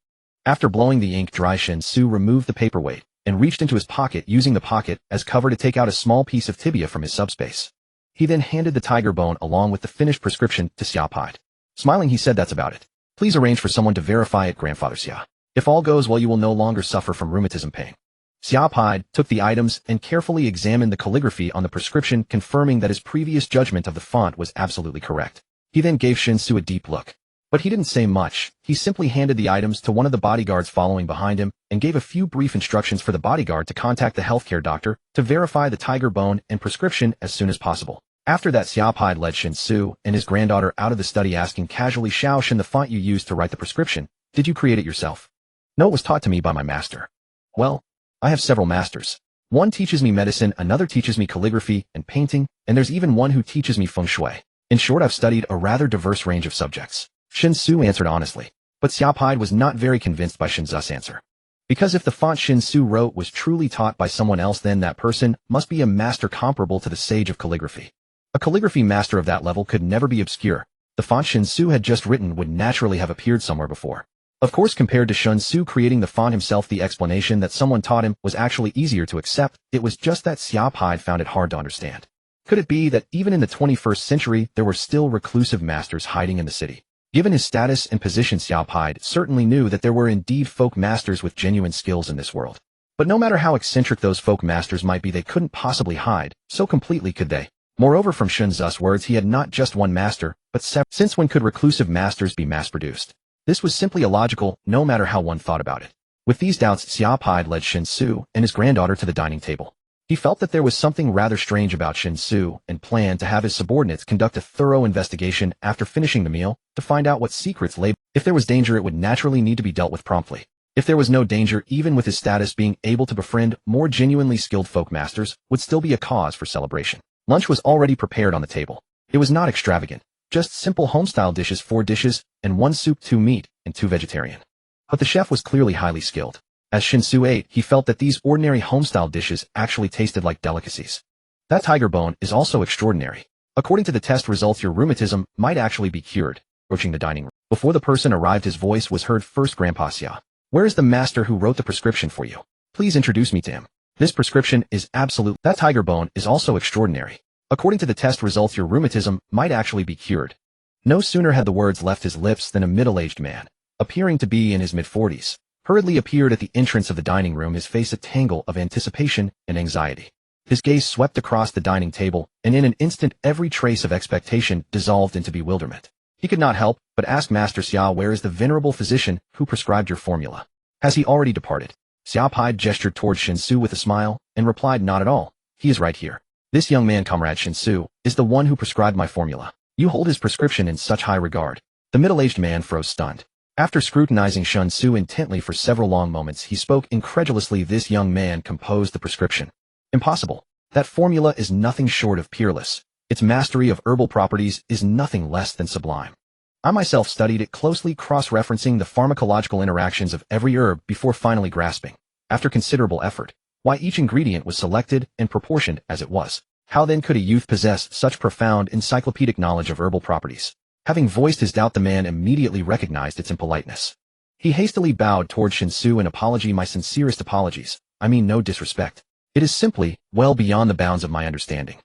After blowing the ink dry, Shen Xu removed the paperweight and reached into his pocket, using the pocket as cover to take out a small piece of tibia from his subspace. He then handed the tiger bone along with the finished prescription to Xia Pai. Smiling, he said, "That's about it. Please arrange for someone to verify it, Grandfather Xia. If all goes well, you will no longer suffer from rheumatism pain." Xia Pai took the items and carefully examined the calligraphy on the prescription, confirming that his previous judgment of the font was absolutely correct. He then gave Shen Xu a deep look. But he didn't say much. He simply handed the items to one of the bodyguards following behind him and gave a few brief instructions for the bodyguard to contact the healthcare doctor to verify the tiger bone and prescription as soon as possible. After that, Xia Pai led Shen Xu and his granddaughter out of the study, asking casually, "Xiao Shen, the font you used to write the prescription, did you create it yourself?" "No, it was taught to me by my master." "Well, I have several masters. One teaches me medicine, another teaches me calligraphy and painting, and there's even one who teaches me feng shui. In short, I've studied a rather diverse range of subjects," Shen Xu answered honestly. But Xia Pai was not very convinced by Shen Xu's answer. Because if the font Shen Xu wrote was truly taught by someone else, then that person must be a master comparable to the sage of calligraphy. A calligraphy master of that level could never be obscure. The font Shen Xu had just written would naturally have appeared somewhere before. Of course, compared to Shen Xu creating the font himself, the explanation that someone taught him was actually easier to accept. It was just that Xia Pai found it hard to understand. Could it be that even in the 21st century, there were still reclusive masters hiding in the city? Given his status and position, Xia Pai certainly knew that there were indeed folk masters with genuine skills in this world. But no matter how eccentric those folk masters might be, they couldn't possibly hide so completely, could they? Moreover, from Shen Xu's words, he had not just one master, but several. Since when could reclusive masters be mass-produced? This was simply illogical, no matter how one thought about it. With these doubts, Xia Pai led Shen Xu and his granddaughter to the dining table. He felt that there was something rather strange about Shen Xu and planned to have his subordinates conduct a thorough investigation after finishing the meal to find out what secrets lay. If there was danger, it would naturally need to be dealt with promptly. If there was no danger, even with his status, being able to befriend more genuinely skilled folk masters would still be a cause for celebration. Lunch was already prepared on the table. It was not extravagant. Just simple home-style dishes, 4 dishes, and 1 soup, 2 meat, and 2 vegetarian. But the chef was clearly highly skilled. As Shen Xu ate, he felt that these ordinary home-style dishes actually tasted like delicacies. That tiger bone is also extraordinary. According to the test results, your rheumatism might actually be cured. Approaching the dining room. Before the person arrived, his voice was heard first. "Grandpa Xia, where is the master who wrote the prescription for you? Please introduce me to him. This prescription is absolute. That tiger bone is also extraordinary. According to the test results, your rheumatism might actually be cured." No sooner had the words left his lips than a middle-aged man, appearing to be in his mid-40s, hurriedly appeared at the entrance of the dining room, his face a tangle of anticipation and anxiety. His gaze swept across the dining table, and in an instant every trace of expectation dissolved into bewilderment. He could not help but ask, "Master Xia, where is the venerable physician who prescribed your formula? Has he already departed?" Xia Pai gestured towards Shen Xu with a smile and replied, "Not at all. He is right here. This young man, Comrade Shen Xu, is the one who prescribed my formula. You hold his prescription in such high regard." The middle-aged man froze stunned. After scrutinizing Shen Xu intently for several long moments, he spoke incredulously, "This young man composed the prescription. Impossible. That formula is nothing short of peerless. Its mastery of herbal properties is nothing less than sublime. I myself studied it closely, cross-referencing the pharmacological interactions of every herb before finally grasping, after considerable effort, why each ingredient was selected and proportioned as it was. How then could a youth possess such profound encyclopedic knowledge of herbal properties?" Having voiced his doubt, the man immediately recognized its impoliteness. He hastily bowed toward Shen Xu, "An apology, my sincerest apologies. I mean no disrespect. It is simply well beyond the bounds of my understanding.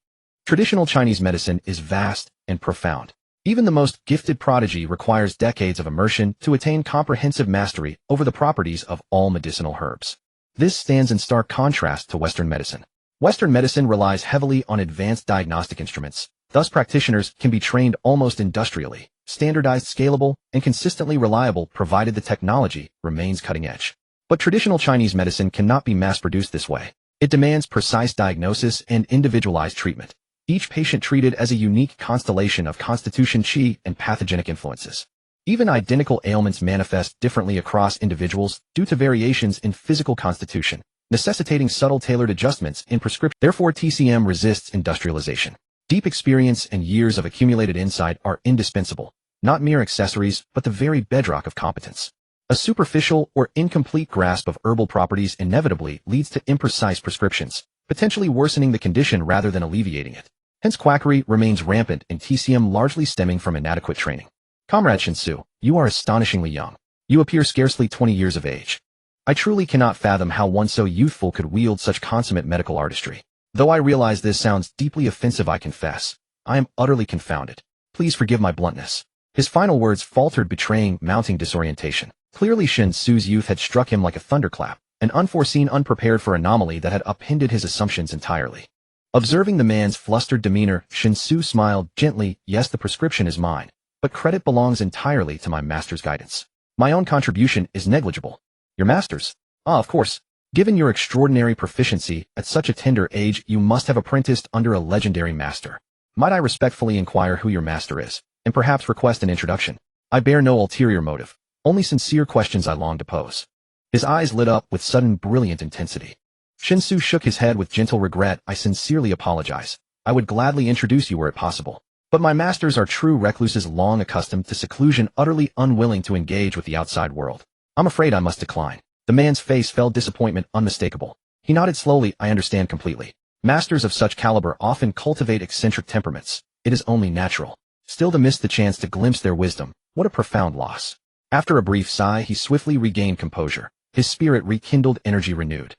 Traditional Chinese medicine is vast and profound. Even the most gifted prodigy requires decades of immersion to attain comprehensive mastery over the properties of all medicinal herbs. This stands in stark contrast to Western medicine. Western medicine relies heavily on advanced diagnostic instruments. Thus, practitioners can be trained almost industrially, standardized, scalable, and consistently reliable, provided the technology remains cutting edge. But traditional Chinese medicine cannot be mass-produced this way. It demands precise diagnosis and individualized treatment. each patient treated as a unique constellation of constitution qi and pathogenic influences. Even identical ailments manifest differently across individuals due to variations in physical constitution, necessitating subtle tailored adjustments in prescription. Therefore, TCM resists industrialization. Deep experience and years of accumulated insight are indispensable, not mere accessories, but the very bedrock of competence. A superficial or incomplete grasp of herbal properties inevitably leads to imprecise prescriptions, potentially worsening the condition rather than alleviating it. Hence, quackery remains rampant in TCM, largely stemming from inadequate training. Comrade Shen Xu, you are astonishingly young. You appear scarcely 20 years of age. I truly cannot fathom how one so youthful could wield such consummate medical artistry. Though I realize this sounds deeply offensive, I confess, I am utterly confounded. Please forgive my bluntness. His final words faltered, betraying mounting disorientation. Clearly Shen Xu's youth had struck him like a thunderclap, an unforeseen, unprepared for anomaly that had upended his assumptions entirely. Observing the man's flustered demeanor, Shen Xu smiled gently. Yes, the prescription is mine, but credit belongs entirely to my master's guidance. My own contribution is negligible. Your master's? Ah, of course. Given your extraordinary proficiency at such a tender age, you must have apprenticed under a legendary master. Might I respectfully inquire who your master is, and perhaps request an introduction? I bear no ulterior motive, only sincere questions I long to pose. His eyes lit up with sudden brilliant intensity. Shen Xu shook his head with gentle regret. I sincerely apologize. I would gladly introduce you were it possible. But my masters are true recluses, long accustomed to seclusion, utterly unwilling to engage with the outside world. I'm afraid I must decline. The man's face fell disappointment unmistakable. He nodded slowly. I understand completely. Masters of such caliber often cultivate eccentric temperaments. It is only natural. Still, to miss the chance to glimpse their wisdom, what a profound loss. After a brief sigh, he swiftly regained composure. His spirit rekindled, energy renewed.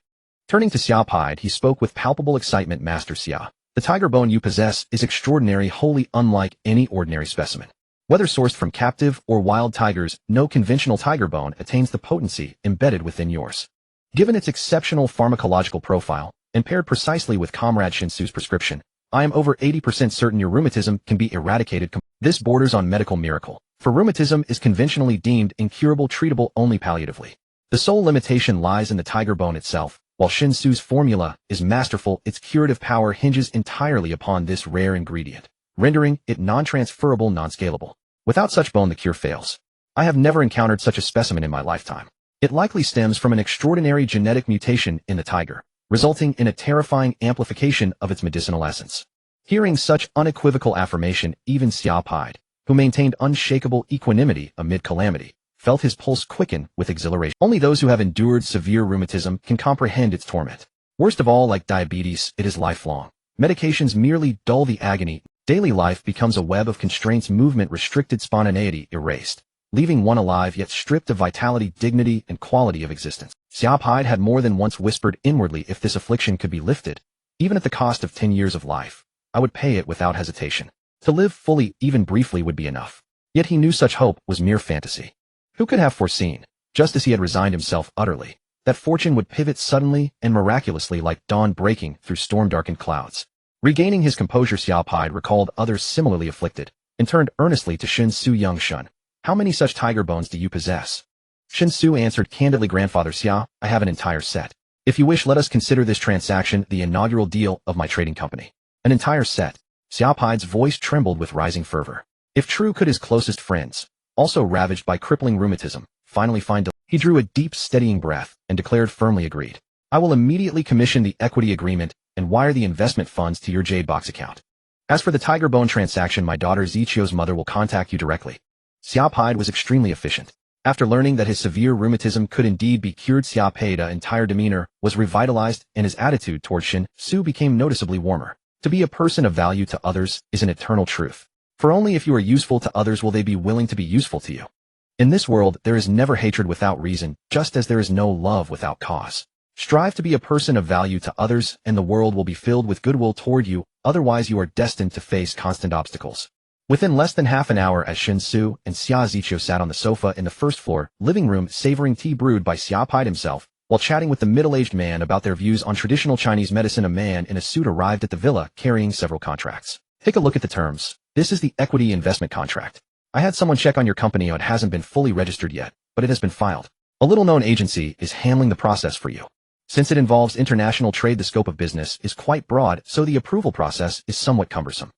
Turning to Xia Paid, he spoke with palpable excitement. Master Xia, the tiger bone you possess is extraordinary, wholly unlike any ordinary specimen. Whether sourced from captive or wild tigers, no conventional tiger bone attains the potency embedded within yours. Given its exceptional pharmacological profile, and paired precisely with Comrade Shen Xu's prescription, I am over 80% certain your rheumatism can be eradicated. This borders on medical miracle, for rheumatism is conventionally deemed incurable, treatable only palliatively. The sole limitation lies in the tiger bone itself. While Shen Xu's formula is masterful, its curative power hinges entirely upon this rare ingredient, rendering it non-transferable, non-scalable. Without such bone, the cure fails. I have never encountered such a specimen in my lifetime. It likely stems from an extraordinary genetic mutation in the tiger, resulting in a terrifying amplification of its medicinal essence. Hearing such unequivocal affirmation, even Xia Paid, who maintained unshakable equanimity amid calamity, felt his pulse quicken with exhilaration. Only those who have endured severe rheumatism can comprehend its torment. Worst of all, like diabetes, it is lifelong. Medications merely dull the agony. Daily life becomes a web of constraints, movement restricted, spontaneity erased, leaving one alive yet stripped of vitality, dignity, and quality of existence. Xia Paid had more than once whispered inwardly, if this affliction could be lifted, even at the cost of 10 years of life, I would pay it without hesitation. To live fully, even briefly, would be enough. Yet he knew such hope was mere fantasy. Who could have foreseen, just as he had resigned himself utterly, that fortune would pivot suddenly and miraculously like dawn breaking through storm-darkened clouds? Regaining his composure, Xia Paid recalled others similarly afflicted, and turned earnestly to Shen Xu. Young Shun, how many such tiger bones do you possess? Shen Xu answered candidly, Grandfather Xia, I have an entire set. If you wish, let us consider this transaction the inaugural deal of my trading company. An entire set. Xia Paid's voice trembled with rising fervor. If true, could his closest friends, also ravaged by crippling rheumatism, finally find He drew a deep, steadying breath and declared firmly, agreed. I will immediately commission the equity agreement and wire the investment funds to your Jade Box account. As for the tiger bone transaction, my daughter Zichio's mother will contact you directly. Xia Paid was extremely efficient. After learning that his severe rheumatism could indeed be cured, Xia Paid's entire demeanor was revitalized and his attitude toward Shen Xu became noticeably warmer. To be a person of value to others is an eternal truth. For only if you are useful to others will they be willing to be useful to you. In this world, there is never hatred without reason, just as there is no love without cause. Strive to be a person of value to others, and the world will be filled with goodwill toward you, otherwise you are destined to face constant obstacles. Within less than half an hour, as Shen Xu and Xia Zichio sat on the sofa in the first-floor living room savoring tea brewed by Xia Paid himself, while chatting with the middle-aged man about their views on traditional Chinese medicine, a man in a suit arrived at the villa carrying several contracts. Take a look at the terms. This is the equity investment contract. I had someone check on your company. It hasn't been fully registered yet, but it has been filed. A little-known agency is handling the process for you. Since it involves international trade, the scope of business is quite broad, so the approval process is somewhat cumbersome.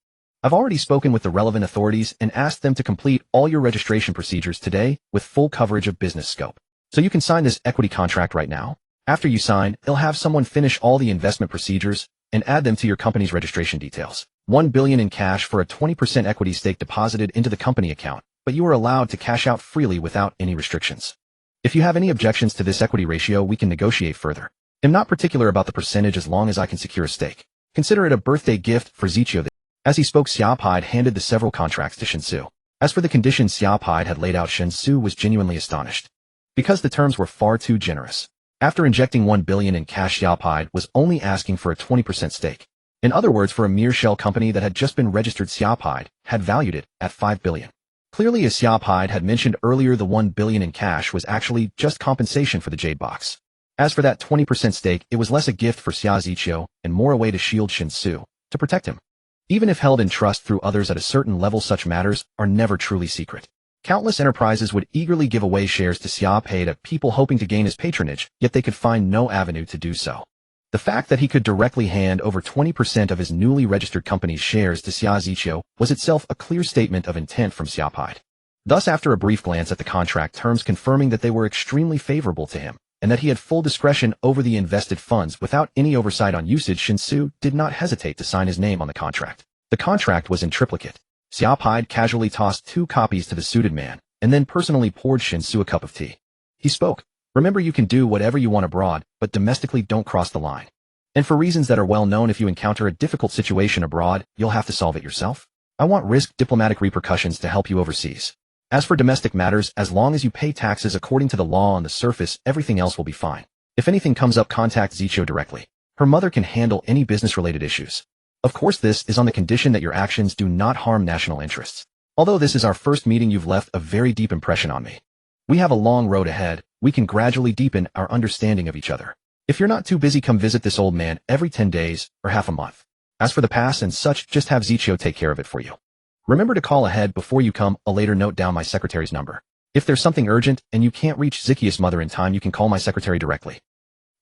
I've already spoken with the relevant authorities and asked them to complete all your registration procedures today with full coverage of business scope. So you can sign this equity contract right now. After you sign, they'll have someone finish all the investment procedures and add them to your company's registration details. $1 billion in cash for a 20% equity stake deposited into the company account, but you are allowed to cash out freely without any restrictions. If you have any objections to this equity ratio, we can negotiate further. I'm not particular about the percentage as long as I can secure a stake. Consider it a birthday gift for Zichio. As he spoke, Xiaopide handed the several contracts to Shen Xu. As for the conditions Xiaopide had laid out, Shen Xu was genuinely astonished, because the terms were far too generous. After injecting $1 billion in cash, Xiaopide was only asking for a 20% stake. In other words, for a mere shell company that had just been registered, Xiaopide had valued it at $5 billion. Clearly, as Xiaopide had mentioned earlier, the $1 billion in cash was actually just compensation for the jade box. As for that 20% stake, it was less a gift for Xia Zichio and more a way to shield Shen Xu, to protect him. Even if held in trust through others at a certain level, such matters are never truly secret. Countless enterprises would eagerly give away shares to Xiaopide to people hoping to gain his patronage, yet they could find no avenue to do so. The fact that he could directly hand over 20% of his newly registered company's shares to Xia Zichio was itself a clear statement of intent from Xiaopide. Thus, after a brief glance at the contract terms confirming that they were extremely favorable to him, and that he had full discretion over the invested funds without any oversight on usage, Shen Xu did not hesitate to sign his name on the contract. The contract was in triplicate. Xiaopide casually tossed 2 copies to the suited man, and then personally poured Shen Xu a cup of tea. He spoke. Remember, you can do whatever you want abroad, but domestically don't cross the line. And for reasons that are well known, if you encounter a difficult situation abroad, you'll have to solve it yourself. I won't risk diplomatic repercussions to help you overseas. As for domestic matters, as long as you pay taxes according to the law on the surface, everything else will be fine. If anything comes up, contact Zichio directly. Her mother can handle any business-related issues. Of course, this is on the condition that your actions do not harm national interests. Although this is our first meeting, you've left a very deep impression on me. We have a long road ahead. We can gradually deepen our understanding of each other. If you're not too busy, come visit this old man every 10 days or half a month. As for the pass and such, just have Zichio take care of it for you. Remember to call ahead before you come. I'll later note down my secretary's number. If there's something urgent and you can't reach Zichia's mother in time, you can call my secretary directly.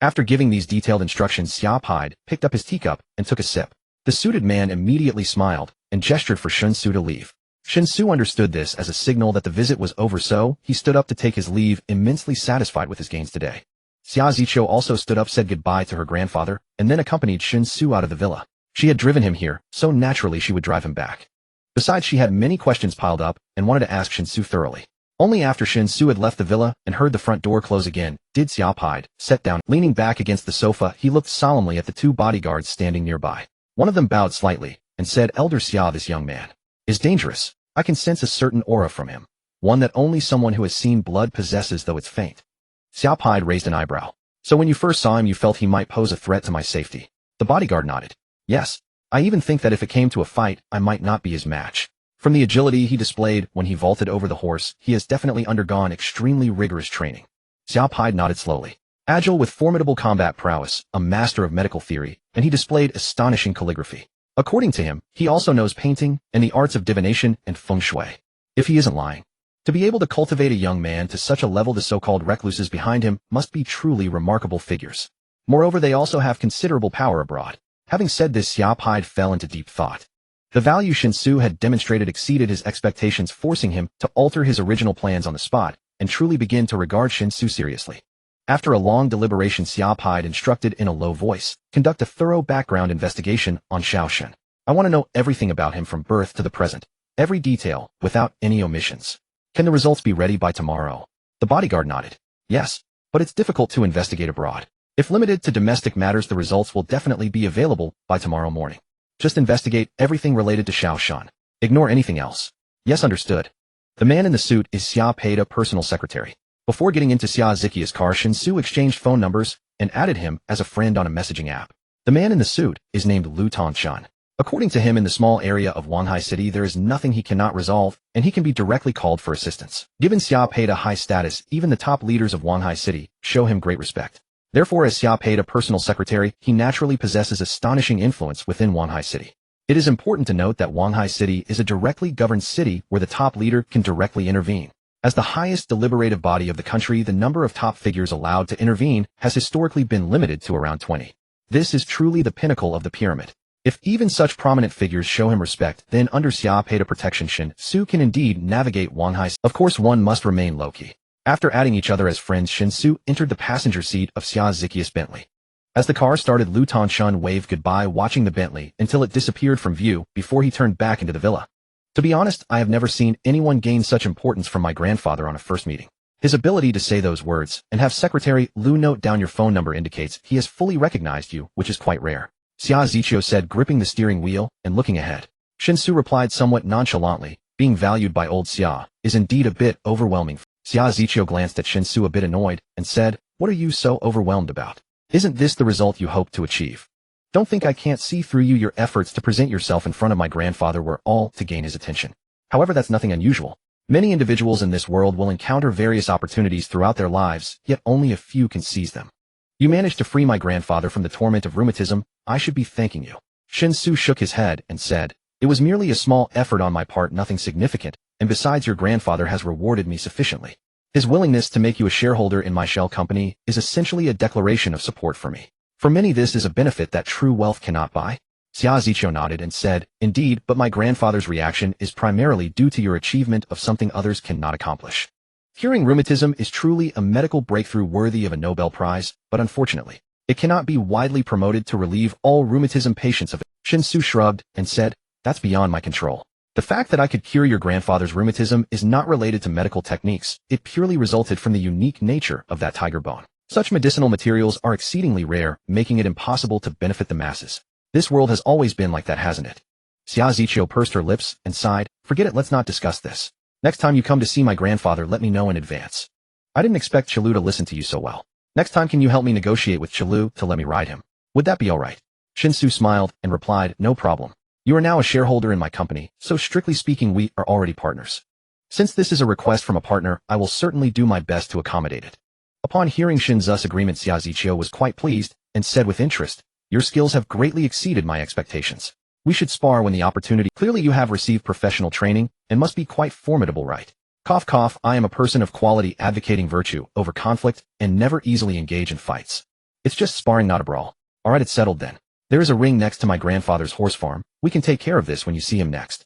After giving these detailed instructions, Xiaopide picked up his teacup and took a sip. The suited man immediately smiled and gestured for Shen Xu to leave. Shen Xu understood this as a signal that the visit was over, so he stood up to take his leave, immensely satisfied with his gains today. Xia Zichio also stood up, said goodbye to her grandfather, and then accompanied Shen Xu out of the villa. She had driven him here, so naturally she would drive him back. Besides, she had many questions piled up and wanted to ask Shen Xu thoroughly. Only after Shen Xu had left the villa and heard the front door close again did Xiaopide sit down. Leaning back against the sofa, he looked solemnly at the 2 bodyguards standing nearby. One of them bowed slightly and said, "Elder Xia, this young man is dangerous. I can sense a certain aura from him, one that only someone who has seen blood possesses, though it's faint." Xiaopide raised an eyebrow. "So when you first saw him, you felt he might pose a threat to my safety?" The bodyguard nodded. "Yes. I even think that if it came to a fight, I might not be his match. From the agility he displayed when he vaulted over the horse, he has definitely undergone extremely rigorous training." Xiaopide nodded slowly. Agile with formidable combat prowess, a master of medical theory, and he displayed astonishing calligraphy. According to him, he also knows painting and the arts of divination and feng shui. If he isn't lying. To be able to cultivate a young man to such a level, the so-called recluses behind him must be truly remarkable figures. Moreover, they also have considerable power abroad. Having said this, Xiaopide fell into deep thought. The value Shen Xu had demonstrated exceeded his expectations, forcing him to alter his original plans on the spot and truly begin to regard Shen Xu seriously. After a long deliberation, Xiaopide instructed in a low voice, "Conduct a thorough background investigation on Xiaoshen. I want to know everything about him from birth to the present, every detail, without any omissions. Can the results be ready by tomorrow?" The bodyguard nodded. "Yes, but it's difficult to investigate abroad. If limited to domestic matters, the results will definitely be available by tomorrow morning. Just investigate everything related to Xiaoshen. Ignore anything else." "Yes, understood." The man in the suit is Xiaopide, a personal secretary. Before getting into Xia Zichia's car, Shen Xu exchanged phone numbers and added him as a friend on a messaging app. The man in the suit is named Lu Tongshan. According to him, in the small area of Wanghai City, there is nothing he cannot resolve, and he can be directly called for assistance. Given Xiaopide a high status, even the top leaders of Wanghai City show him great respect. Therefore, as Xiaopide a personal secretary, he naturally possesses astonishing influence within Wanghai City. It is important to note that Wanghai City is a directly governed city where the top leader can directly intervene. As the highest deliberative body of the country, the number of top figures allowed to intervene has historically been limited to around 20. This is truly the pinnacle of the pyramid. If even such prominent figures show him respect, then under Xia Peida protection Shen Xu can indeed navigate Wanhai. Of course one must remain low-key. After adding each other as friends, Shen Xu entered the passenger seat of Xia's Zikius Bentley. As the car started, Lu Tanshun waved goodbye, watching the Bentley until it disappeared from view before he turned back into the villa. To be honest, I have never seen anyone gain such importance from my grandfather on a first meeting. His ability to say those words and have Secretary Lu note down your phone number indicates he has fully recognized you, which is quite rare. Xia Ziqiu said, gripping the steering wheel and looking ahead. Shen Xu replied somewhat nonchalantly, being valued by old Xia is indeed a bit overwhelming. Xia Ziqiu glanced at Shen Xu a bit annoyed and said, what are you so overwhelmed about? Isn't this the result you hoped to achieve? Don't think I can't see through you. Your efforts to present yourself in front of my grandfather were all to gain his attention. However, that's nothing unusual. Many individuals in this world will encounter various opportunities throughout their lives, yet only a few can seize them. You managed to free my grandfather from the torment of rheumatism. I should be thanking you. Shen Xu shook his head and said, it was merely a small effort on my part, nothing significant, and besides your grandfather has rewarded me sufficiently. His willingness to make you a shareholder in my shell company is essentially a declaration of support for me. For many this is a benefit that true wealth cannot buy. Xia Ziqiu nodded and said, indeed, but my grandfather's reaction is primarily due to your achievement of something others cannot accomplish. Curing rheumatism is truly a medical breakthrough worthy of a Nobel Prize, but unfortunately, it cannot be widely promoted to relieve all rheumatism patients of it. Shen Xu shrugged and said, that's beyond my control. The fact that I could cure your grandfather's rheumatism is not related to medical techniques. It purely resulted from the unique nature of that tiger bone. Such medicinal materials are exceedingly rare, making it impossible to benefit the masses. This world has always been like that, hasn't it? Xia Ziqiu pursed her lips and sighed, forget it, let's not discuss this. Next time you come to see my grandfather, let me know in advance. I didn't expect Chilu to listen to you so well. Next time can you help me negotiate with Chilu to let me ride him? Would that be alright? Shen Xu smiled and replied, no problem. You are now a shareholder in my company, so strictly speaking we are already partners. Since this is a request from a partner, I will certainly do my best to accommodate it. Upon hearing Shen Xu's agreement, Xia Ziqiu was quite pleased and said with interest, your skills have greatly exceeded my expectations. We should spar when the opportunity. Clearly you have received professional training and must be quite formidable, right? Cough cough, I am a person of quality advocating virtue over conflict and never easily engage in fights. It's just sparring, not a brawl. Alright, it's settled then. There is a ring next to my grandfather's horse farm. We can take care of this when you see him next.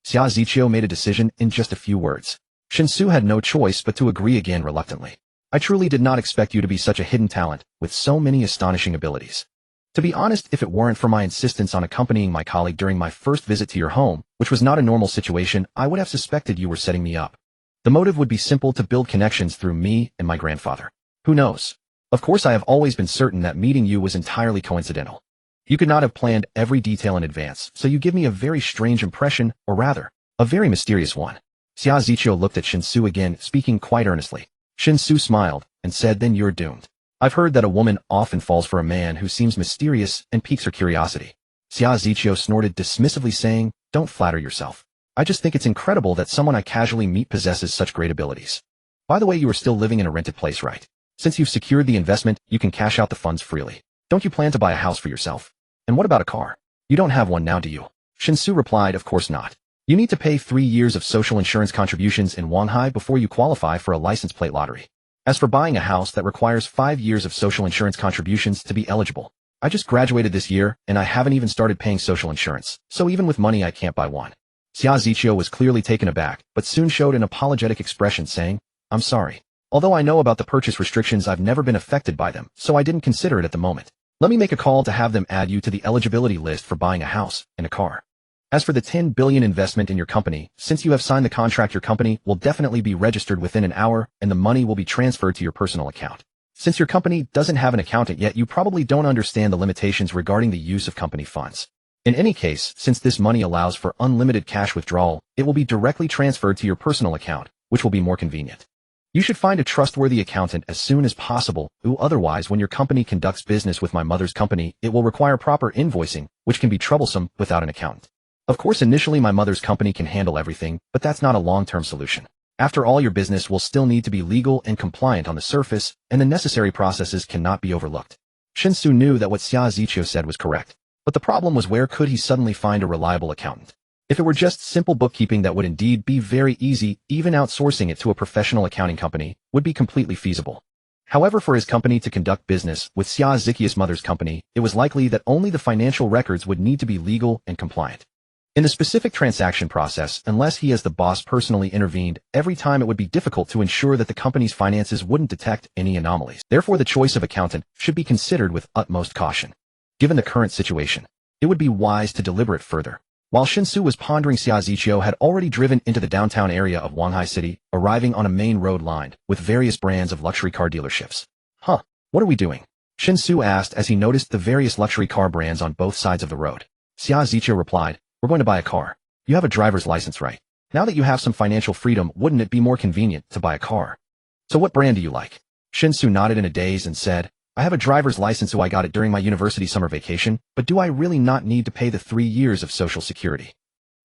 Xia Ziqiu made a decision in just a few words. Shen Xu had no choice but to agree again reluctantly. I truly did not expect you to be such a hidden talent with so many astonishing abilities. To be honest, if it weren't for my insistence on accompanying my colleague during my first visit to your home, which was not a normal situation, I would have suspected you were setting me up. The motive would be simple, to build connections through me and my grandfather. Who knows? Of course, I have always been certain that meeting you was entirely coincidental. You could not have planned every detail in advance, so you give me a very strange impression, or rather, a very mysterious one. Xia Ziqiu looked at Shen Xu again, speaking quite earnestly. Shen Xu smiled and said, then you're doomed. I've heard that a woman often falls for a man who seems mysterious and piques her curiosity. Xia Ziqiu snorted dismissively, saying, don't flatter yourself. I just think it's incredible that someone I casually meet possesses such great abilities. By the way, you are still living in a rented place, right? Since you've secured the investment, you can cash out the funds freely. Don't you plan to buy a house for yourself? And what about a car? You don't have one now, do you? Shen Xu replied, of course not. You need to pay 3 years of social insurance contributions in Wanhai before you qualify for a license plate lottery. As for buying a house, that requires 5 years of social insurance contributions to be eligible. I just graduated this year, and I haven't even started paying social insurance, so even with money I can't buy one. Xia Ziqiu was clearly taken aback, but soon showed an apologetic expression, saying, I'm sorry. Although I know about the purchase restrictions, I've never been affected by them, so I didn't consider it at the moment. Let me make a call to have them add you to the eligibility list for buying a house and a car. As for the 10 billion investment in your company, since you have signed the contract, your company will definitely be registered within an hour, and the money will be transferred to your personal account. Since your company doesn't have an accountant yet, you probably don't understand the limitations regarding the use of company funds. In any case, since this money allows for unlimited cash withdrawal, it will be directly transferred to your personal account, which will be more convenient. You should find a trustworthy accountant as soon as possible, otherwise when your company conducts business with my mother's company, it will require proper invoicing, which can be troublesome without an accountant. Of course, initially my mother's company can handle everything, but that's not a long-term solution. After all, your business will still need to be legal and compliant on the surface, and the necessary processes cannot be overlooked. Shen Xu knew that what Xia Ziqiu said was correct, but the problem was, where could he suddenly find a reliable accountant? If it were just simple bookkeeping, that would indeed be very easy. Even outsourcing it to a professional accounting company would be completely feasible. However, for his company to conduct business with Xia Zikia's mother's company, it was likely that only the financial records would need to be legal and compliant. In the specific transaction process, unless he as the boss personally intervened every time, it would be difficult to ensure that the company's finances wouldn't detect any anomalies. Therefore, the choice of accountant should be considered with utmost caution. Given the current situation, it would be wise to deliberate further. While Shen Xu was pondering, Xia Zichio had already driven into the downtown area of Wanghai City, arriving on a main road lined with various brands of luxury car dealerships. Huh, what are we doing? Shen Xu asked as he noticed the various luxury car brands on both sides of the road. Xia Zichio replied, "We're going to buy a car. You have a driver's license, right? Now that you have some financial freedom, wouldn't it be more convenient to buy a car? So what brand do you like?" Shen Xu nodded in a daze and said, "I have a driver's license, so I got it during my university summer vacation, but do I really not need to pay the 3 years of Social Security?"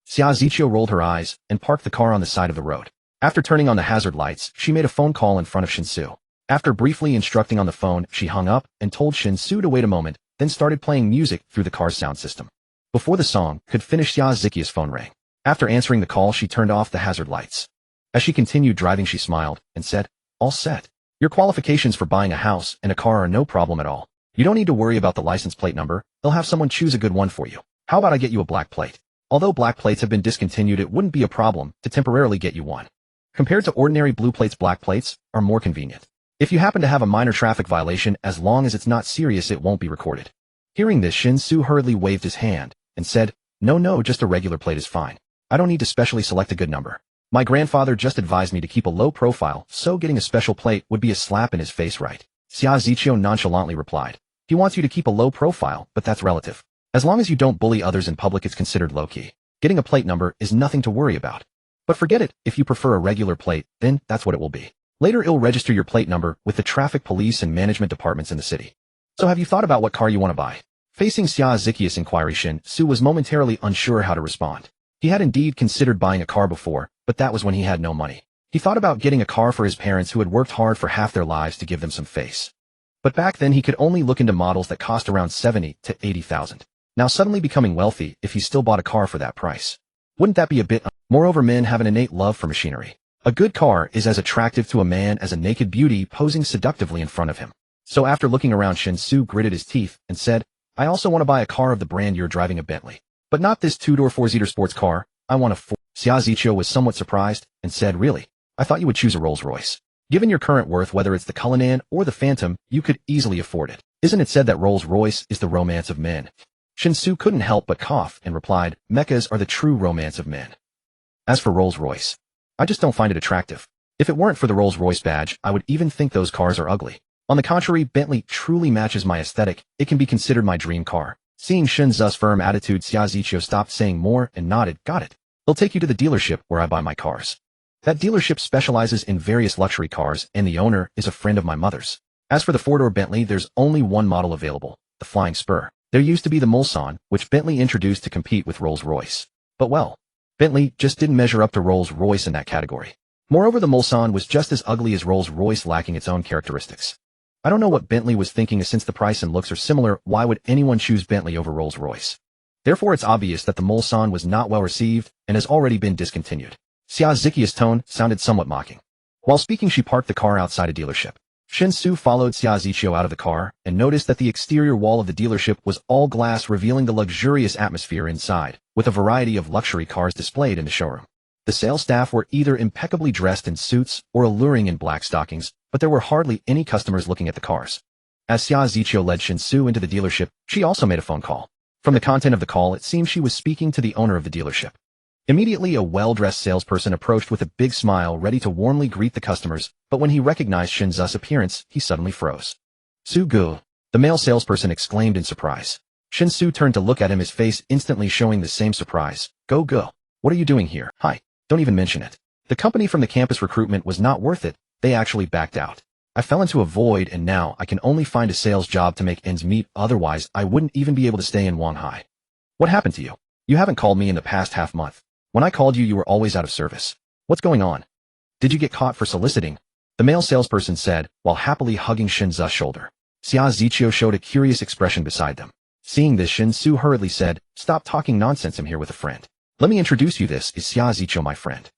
Xia Zichio rolled her eyes and parked the car on the side of the road. After turning on the hazard lights, she made a phone call in front of Shen Xu. After briefly instructing on the phone, she hung up and told Shen Xu to wait a moment, then started playing music through the car's sound system. Before the song could finish, Xia Zikia's phone rang. After answering the call, she turned off the hazard lights. As she continued driving, she smiled and said, "All set. Your qualifications for buying a house and a car are no problem at all. You don't need to worry about the license plate number. They'll have someone choose a good one for you. How about I get you a black plate? Although black plates have been discontinued, it wouldn't be a problem to temporarily get you one. Compared to ordinary blue plates, black plates are more convenient. If you happen to have a minor traffic violation, as long as it's not serious, it won't be recorded." Hearing this, Shen Xu hurriedly waved his hand and said, No, just a regular plate is fine. I don't need to specially select a good number. My grandfather just advised me to keep a low profile, so getting a special plate would be a slap in his face, right?" Xia Zichio nonchalantly replied. "He wants you to keep a low profile, but that's relative. As long as you don't bully others in public, it's considered low-key. Getting a plate number is nothing to worry about. But forget it, if you prefer a regular plate, then that's what it will be. Later it'll register your plate number with the traffic police and management departments in the city. So have you thought about what car you want to buy?" Facing Xia Zikia's inquiry, Shen Xu was momentarily unsure how to respond. He had indeed considered buying a car before, but that was when he had no money. He thought about getting a car for his parents, who had worked hard for half their lives to give them some face. But back then he could only look into models that cost around 70 to 80,000. Now suddenly becoming wealthy, if he still bought a car for that price, wouldn't that be a bit? Moreover, men have an innate love for machinery. A good car is as attractive to a man as a naked beauty posing seductively in front of him. So after looking around, Shen Xu gritted his teeth and said, "I also want to buy a car of the brand you're driving, a Bentley. But not this 2-door 4-seater sports car. I want a 4." Xia Zichio was somewhat surprised and said, "Really? I thought you would choose a Rolls-Royce. Given your current worth, whether it's the Cullinan or the Phantom, you could easily afford it. Isn't it said that Rolls-Royce is the romance of men?" Shen Xu couldn't help but cough and replied, "Mechas are the true romance of men. As for Rolls-Royce, I just don't find it attractive. If it weren't for the Rolls-Royce badge, I would even think those cars are ugly. On the contrary, Bentley truly matches my aesthetic. It can be considered my dream car." Seeing Shen Xu's firm attitude, Xia Zichio stopped saying more and nodded. "Got it. They'll take you to the dealership where I buy my cars. That dealership specializes in various luxury cars, and the owner is a friend of my mother's. As for the 4-door Bentley, there's only one model available, the Flying Spur. There used to be the Mulsanne, which Bentley introduced to compete with Rolls-Royce. But well, Bentley just didn't measure up to Rolls-Royce in that category. Moreover, the Mulsanne was just as ugly as Rolls-Royce, lacking its own characteristics. I don't know what Bentley was thinking, since the price and looks are similar, why would anyone choose Bentley over Rolls-Royce? Therefore, it's obvious that the Mulsanne was not well received and has already been discontinued." Xia Zikia's tone sounded somewhat mocking. While speaking, she parked the car outside a dealership. Shen Xu followed Xia Zichio out of the car and noticed that the exterior wall of the dealership was all glass, revealing the luxurious atmosphere inside, with a variety of luxury cars displayed in the showroom. The sales staff were either impeccably dressed in suits or alluring in black stockings, but there were hardly any customers looking at the cars. As Xia Zichio led Shen Xu into the dealership, she also made a phone call. From the content of the call, it seemed she was speaking to the owner of the dealership. Immediately, a well-dressed salesperson approached with a big smile, ready to warmly greet the customers, but when he recognized Shen Xu's appearance, he suddenly froze. "Su Gu," the male salesperson exclaimed in surprise. Shen Xu turned to look at him, his face instantly showing the same surprise. Go, what are you doing here?" "Hi, don't even mention it. The company from the campus recruitment was not worth it. They actually backed out. I fell into a void, and now I can only find a sales job to make ends meet, otherwise I wouldn't even be able to stay in Wanghai. What happened to you? You haven't called me in the past half month. When I called you, you were always out of service. What's going on? Did you get caught for soliciting?" the male salesperson said, while happily hugging Shen Xu's shoulder. Xia Zichio showed a curious expression beside them. Seeing this, Shen Xu hurriedly said, "Stop talking nonsense, I'm here with a friend." Let me introduce you, this is Xia Ziqiu, my friend.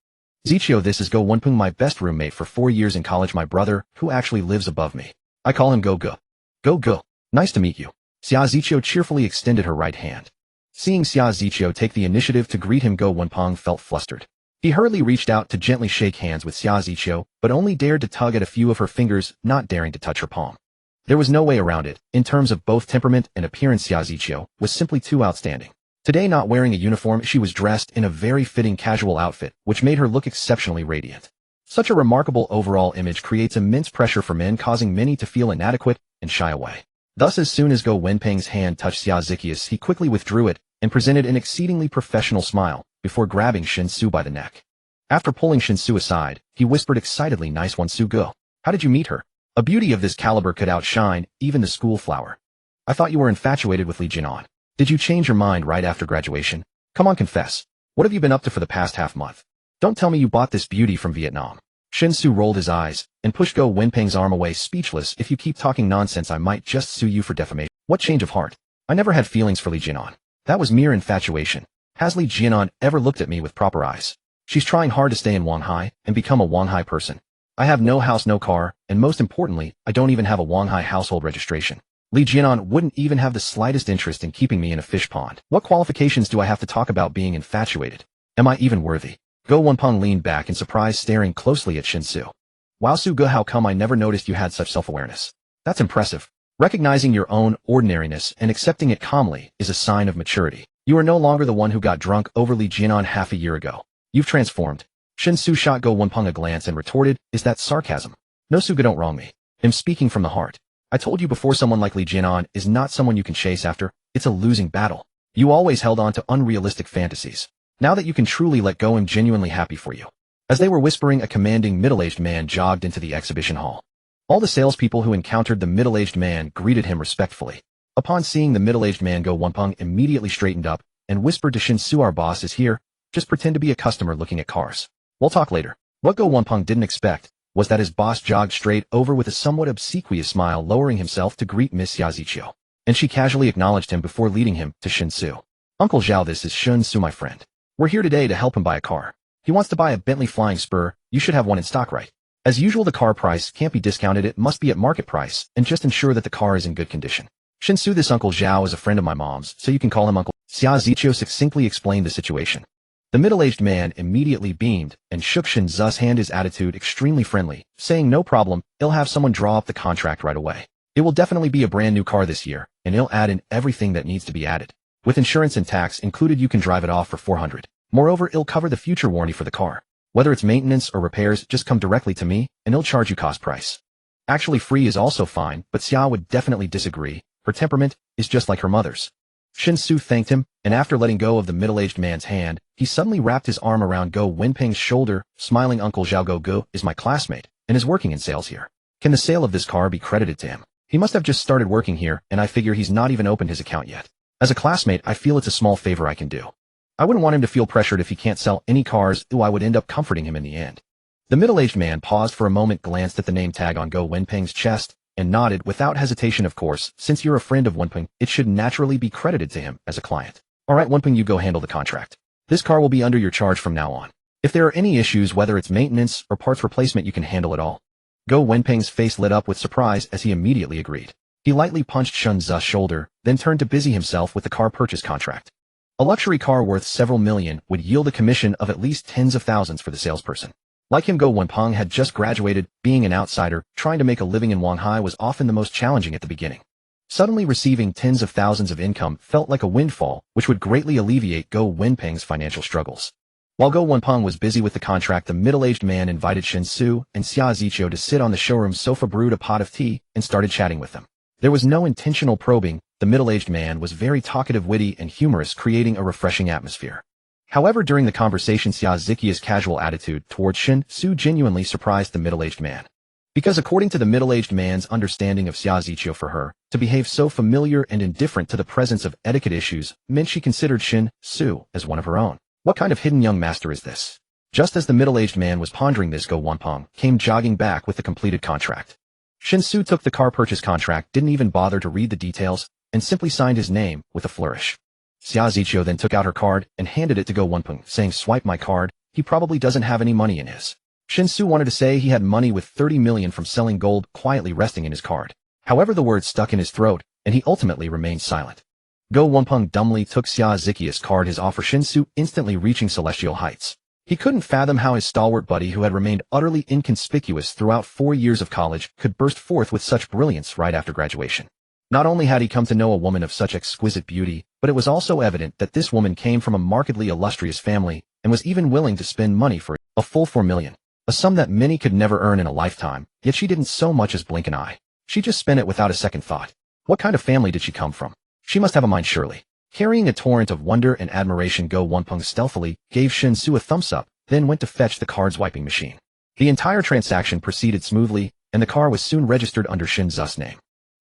Ziqiu, this is Go Wenpeng, my best roommate for 4 years in college, my brother, who actually lives above me. I call him Go Go. Go Go. Nice to meet you. Xia Ziqiu cheerfully extended her right hand. Seeing Xia Ziqiu take the initiative to greet him, Go Wenpeng felt flustered. He hurriedly reached out to gently shake hands with Xia Ziqiu, but only dared to tug at a few of her fingers, not daring to touch her palm. There was no way around it. In terms of both temperament and appearance, Xia Ziqiu was simply too outstanding. Today, not wearing a uniform, she was dressed in a very fitting casual outfit, which made her look exceptionally radiant. Such a remarkable overall image creates immense pressure for men, causing many to feel inadequate and shy away. Thus, as soon as Go Wenpeng's hand touched Xia Ziqiu's, he quickly withdrew it and presented an exceedingly professional smile before grabbing Shen Xu by the neck. After pulling Shen Xu aside, he whispered excitedly, "Nice one, Su Go. How did you meet her? A beauty of this caliber could outshine even the school flower. I thought you were infatuated with Li Jinan. Did you change your mind right after graduation? Come on, confess. What have you been up to for the past half month? Don't tell me you bought this beauty from Vietnam." Shen Xu rolled his eyes and pushed Go Wenpeng's arm away, speechless. "If you keep talking nonsense, I might just sue you for defamation." "What change of heart? I never had feelings for Li Jinan. That was mere infatuation. Has Li Jinan ever looked at me with proper eyes? She's trying hard to stay in Wanghai and become a Wanghai person. I have no house, no car, and most importantly, I don't even have a Wanghai household registration. Li Jinan wouldn't even have the slightest interest in keeping me in a fish pond. What qualifications do I have to talk about being infatuated? Am I even worthy?" Go Wenpeng leaned back in surprise, staring closely at Shen Xu. "Wow, Su Ge, how come I never noticed you had such self-awareness? That's impressive. Recognizing your own ordinariness and accepting it calmly is a sign of maturity. You are no longer the one who got drunk over Li Jinan half a year ago. You've transformed." Shen Xu shot Go Wenpeng a glance and retorted, "Is that sarcasm? No, Su Ge, don't wrong me. I'm speaking from the heart. I told you before, someone like Li Jinan is not someone you can chase after. It's a losing battle. You always held on to unrealistic fantasies. Now that you can truly let go, I'm genuinely happy for you." As they were whispering, a commanding middle-aged man jogged into the exhibition hall. All the salespeople who encountered the middle-aged man greeted him respectfully. Upon seeing the middle-aged man, Go Wenpeng immediately straightened up and whispered to Shen Xu, "Our boss is here. Just pretend to be a customer looking at cars. We'll talk later." What Go Wenpeng didn't expect was that his boss jogged straight over with a somewhat obsequious smile, lowering himself to greet Miss Xia Ziqiu, and she casually acknowledged him before leading him to Shen Xu. "Uncle Zhao, this is Shen Xu, my friend. We're here today to help him buy a car. He wants to buy a Bentley Flying Spur. You should have one in stock, right? As usual, the car price can't be discounted. It must be at market price, and just ensure that the car is in good condition." "Shen Xu, this Uncle Zhao is a friend of my mom's, so you can call him Uncle." Xia Ziqiu succinctly explained the situation. The middle-aged man immediately beamed and shook Shen Xu's hand, his attitude extremely friendly, saying, "No problem, he'll have someone draw up the contract right away. It will definitely be a brand new car this year, and he'll add in everything that needs to be added. With insurance and tax included, you can drive it off for 400. Moreover, it'll cover the future warranty for the car. Whether it's maintenance or repairs, just come directly to me, and he'll charge you cost price. Actually, free is also fine," but Xia would definitely disagree. Her temperament is just like her mother's. Shen Xu thanked him, and after letting go of the middle-aged man's hand, he suddenly wrapped his arm around Go Wenpeng's shoulder, smiling. "Uncle Zhao, Go is my classmate and is working in sales here. Can the sale of this car be credited to him? He must have just started working here, and I figure he's not even opened his account yet. As a classmate, I feel it's a small favor I can do. I wouldn't want him to feel pressured if he can't sell any cars, though I would end up comforting him in the end." The middle-aged man paused for a moment, glanced at the name tag on Go Wenpeng's chest, and nodded without hesitation. "Of course, since you're a friend of Wenpeng, it should naturally be credited to him as a client. All right, Wenpeng, you go handle the contract. This car will be under your charge from now on. If there are any issues, whether it's maintenance or parts replacement, you can handle it all." Go Wenpeng's face lit up with surprise as he immediately agreed. He lightly punched Shen Xu's shoulder, then turned to busy himself with the car purchase contract. A luxury car worth several million would yield a commission of at least tens of thousands for the salesperson. Like him, Go Wenpeng had just graduated. Being an outsider, trying to make a living in Wanghai was often the most challenging at the beginning. Suddenly receiving tens of thousands of income felt like a windfall, which would greatly alleviate Go Wenpeng's financial struggles. While Go Wenpeng was busy with the contract, the middle-aged man invited Shen Xu and Xia Ziqiu to sit on the showroom sofa, brewed a pot of tea, and started chatting with them. There was no intentional probing. The middle-aged man was very talkative, witty, and humorous, creating a refreshing atmosphere. However, during the conversation, Xia Ziqiu's casual attitude towards Shen Xu genuinely surprised the middle-aged man. Because according to the middle-aged man's understanding of Xia Ziqiu, for her to behave so familiar and indifferent to the presence of etiquette issues meant she considered Shen Xu as one of her own. What kind of hidden young master is this? Just as the middle-aged man was pondering this, Go Wenpeng came jogging back with the completed contract. Shen Xu took the car purchase contract, didn't even bother to read the details, and simply signed his name with a flourish. Xia Ziqiu then took out her card and handed it to Go Wenpeng, saying, "Swipe my card. He probably doesn't have any money in his." Shen Xu wanted to say he had money with 30 million from selling gold quietly resting in his card. However, the word stuck in his throat, and he ultimately remained silent. Go Wenpeng dumbly took Xia Ziqiu's card, his offer Shen Xu instantly reaching celestial heights. He couldn't fathom how his stalwart buddy, who had remained utterly inconspicuous throughout 4 years of college, could burst forth with such brilliance right after graduation. Not only had he come to know a woman of such exquisite beauty, but it was also evident that this woman came from a markedly illustrious family and was even willing to spend money for a full 4 million, a sum that many could never earn in a lifetime, yet she didn't so much as blink an eye. She just spent it without a second thought. What kind of family did she come from? She must have a mind surely. Carrying a torrent of wonder and admiration, Go Wenpeng stealthily gave Shen Xu a thumbs up, then went to fetch the card's wiping machine. The entire transaction proceeded smoothly, and the car was soon registered under Shen Xu's name.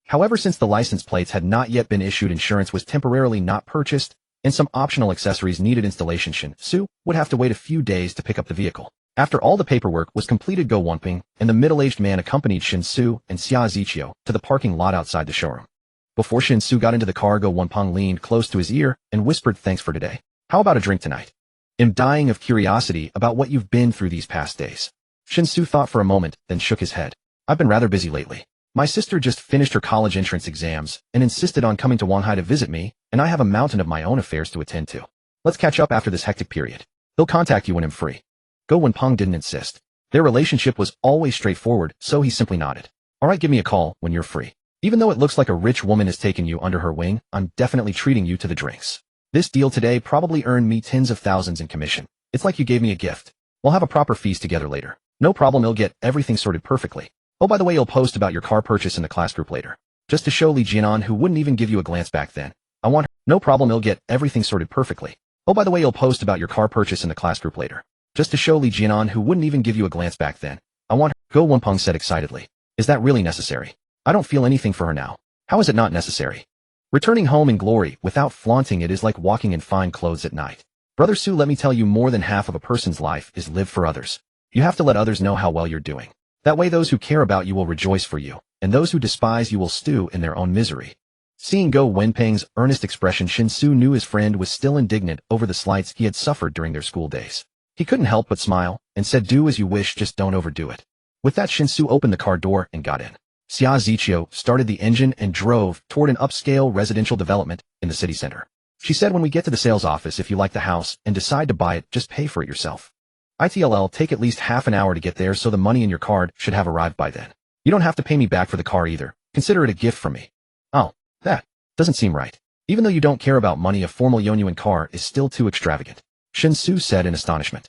However, since the license plates had not yet been issued, insurance was temporarily not purchased, and some optional accessories needed installation, Shen Xu would have to wait a few days to pick up the vehicle. After all the paperwork was completed, Go Wenpeng and the middle-aged man accompanied Shen Xu and Xia Ziqiu to the parking lot outside the showroom. Before Shen Xu got into the car, Go Wenpeng leaned close to his ear and whispered, "Thanks for today. How about a drink tonight? I'm dying of curiosity about what you've been through these past days." Shen Xu thought for a moment, then shook his head. "I've been rather busy lately. My sister just finished her college entrance exams and insisted on coming to Shanghai to visit me, and I have a mountain of my own affairs to attend to. Let's catch up after this hectic period. He'll contact you when I'm free." Go Wenpeng didn't insist. Their relationship was always straightforward, so he simply nodded. "All right, give me a call when you're free. Even though it looks like a rich woman has taken you under her wing, I'm definitely treating you to the drinks. This deal today probably earned me tens of thousands in commission. It's like you gave me a gift. We'll have a proper feast together later. No problem, he'll get everything sorted perfectly. Oh, by the way, you'll post about your car purchase in the class group later. Just to show Li Jianan, who wouldn't even give you a glance back then. I want her. No problem, he'll get everything sorted perfectly. Oh, by the way, you'll post about your car purchase in the class group later. Just to show Li Jianan, who wouldn't even give you a glance back then. I want her." Go Wenpeng said excitedly. "Is that really necessary? I don't feel anything for her now. How is it not necessary? Returning home in glory without flaunting it is like walking in fine clothes at night. Brother Su, let me tell you, more than half of a person's life is lived for others. You have to let others know how well you're doing. That way those who care about you will rejoice for you, and those who despise you will stew in their own misery." Seeing Go Wenpeng's earnest expression, Shen Xu knew his friend was still indignant over the slights he had suffered during their school days. He couldn't help but smile, and said, "Do as you wish, just don't overdo it." With that, Shen Xu opened the car door and got in. Xia Ziqiu started the engine and drove toward an upscale residential development in the city center. She said, "When we get to the sales office, if you like the house and decide to buy it, just pay for it yourself. It'll take at least half an hour to get there, so the money in your card should have arrived by then. You don't have to pay me back for the car either. Consider it a gift from me." "Oh, that doesn't seem right. Even though you don't care about money, a formal Yonyuan car is still too extravagant," Shen Xu said in astonishment.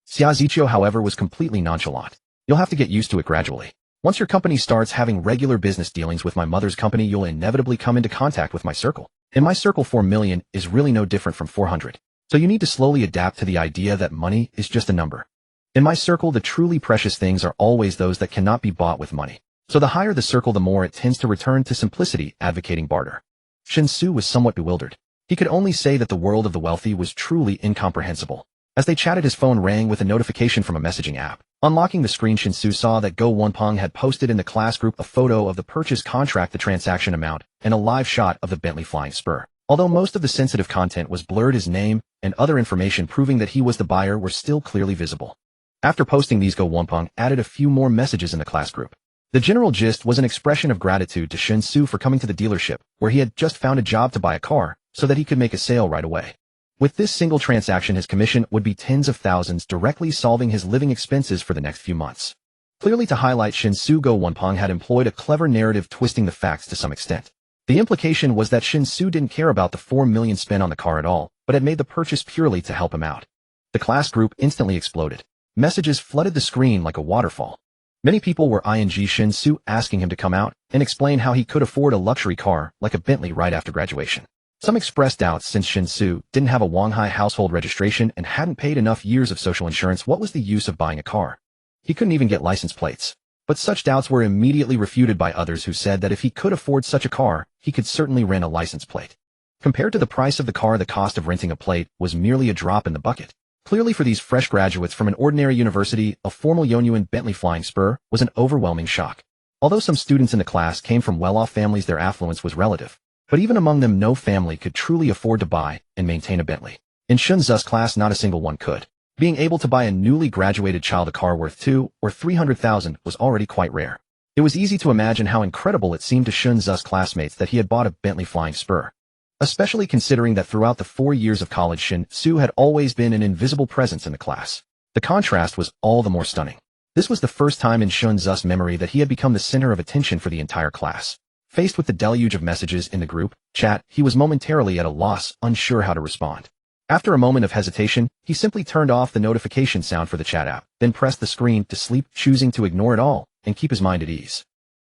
Xia Ziqiu, however, was completely nonchalant. "You'll have to get used to it gradually. Once your company starts having regular business dealings with my mother's company, you'll inevitably come into contact with my circle. In my circle, 4 million is really no different from 400. So you need to slowly adapt to the idea that money is just a number. In my circle, the truly precious things are always those that cannot be bought with money. So the higher the circle, the more it tends to return to simplicity, advocating barter." Shen Xu was somewhat bewildered. He could only say that the world of the wealthy was truly incomprehensible. As they chatted, his phone rang with a notification from a messaging app. Unlocking the screen, Shen Xu saw that Go Wenpeng had posted in the class group a photo of the purchase contract, the transaction amount, and a live shot of the Bentley Flying Spur. Although most of the sensitive content was blurred, his name and other information proving that he was the buyer were still clearly visible. After posting these, Go Wenpeng added a few more messages in the class group. The general gist was an expression of gratitude to Shen Xu for coming to the dealership, where he had just found a job to buy a car, so that he could make a sale right away. With this single transaction, his commission would be tens of thousands, directly solving his living expenses for the next few months. Clearly, to highlight Shen Xu, Go Wenpeng had employed a clever narrative, twisting the facts to some extent. The implication was that Shen Xu didn't care about the 4 million spent on the car at all, but had made the purchase purely to help him out. The class group instantly exploded. Messages flooded the screen like a waterfall. Many people were ing Shen Xu, asking him to come out and explain how he could afford a luxury car like a Bentley right after graduation. Some expressed doubts, since Shen Xu didn't have a Shanghai household registration and hadn't paid enough years of social insurance. What was the use of buying a car? He couldn't even get license plates. But such doubts were immediately refuted by others who said that if he could afford such a car, he could certainly rent a license plate. Compared to the price of the car, the cost of renting a plate was merely a drop in the bucket. Clearly, for these fresh graduates from an ordinary university, a formal Yonyuan Bentley Flying Spur was an overwhelming shock. Although some students in the class came from well-off families, their affluence was relative. But even among them, no family could truly afford to buy and maintain a Bentley. In Shen Xu's class, not a single one could. Being able to buy a newly graduated child a car worth 2 or 300,000 was already quite rare. It was easy to imagine how incredible it seemed to Shen Xu's classmates that he had bought a Bentley Flying Spur. Especially considering that throughout the 4 years of college, Shen Xu had always been an invisible presence in the class. The contrast was all the more stunning. This was the first time in Shen Xu's memory that he had become the center of attention for the entire class. Faced with the deluge of messages in the group chat, he was momentarily at a loss, unsure how to respond. After a moment of hesitation, he simply turned off the notification sound for the chat app, then pressed the screen to sleep, choosing to ignore it all and keep his mind at ease.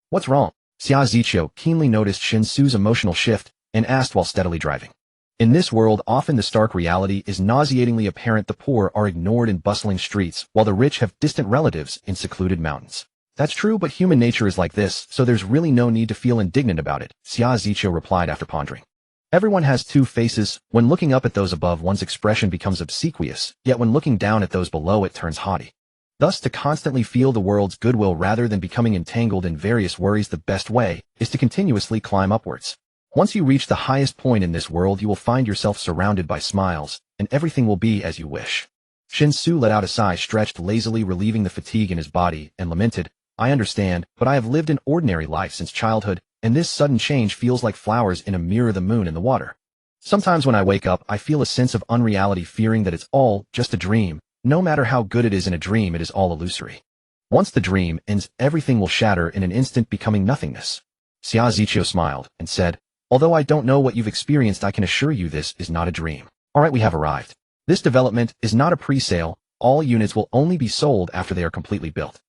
What's wrong? Xia Ziqiu keenly noticed Shen Xu's emotional shift and asked while steadily driving. In this world, often the stark reality is nauseatingly apparent. The poor are ignored in bustling streets, while the rich have distant relatives in secluded mountains. That's true, but human nature is like this, so there's really no need to feel indignant about it, Xia Ziqiu replied after pondering. Everyone has two faces. When looking up at those above, one's expression becomes obsequious, yet when looking down at those below, it turns haughty. Thus, to constantly feel the world's goodwill rather than becoming entangled in various worries, the best way is to continuously climb upwards. Once you reach the highest point in this world, you will find yourself surrounded by smiles, and everything will be as you wish. Shen Xu let out a sigh, stretched lazily, relieving the fatigue in his body, and lamented, I understand, but I have lived an ordinary life since childhood, and this sudden change feels like flowers in a mirror, the moon in the water. Sometimes when I wake up, I feel a sense of unreality, fearing that it's all just a dream. No matter how good it is in a dream, it is all illusory. Once the dream ends, everything will shatter in an instant, becoming nothingness. Xia Ziqiu smiled and said, although I don't know what you've experienced, I can assure you this is not a dream. Alright, we have arrived. This development is not a pre-sale. All units will only be sold after they are completely built.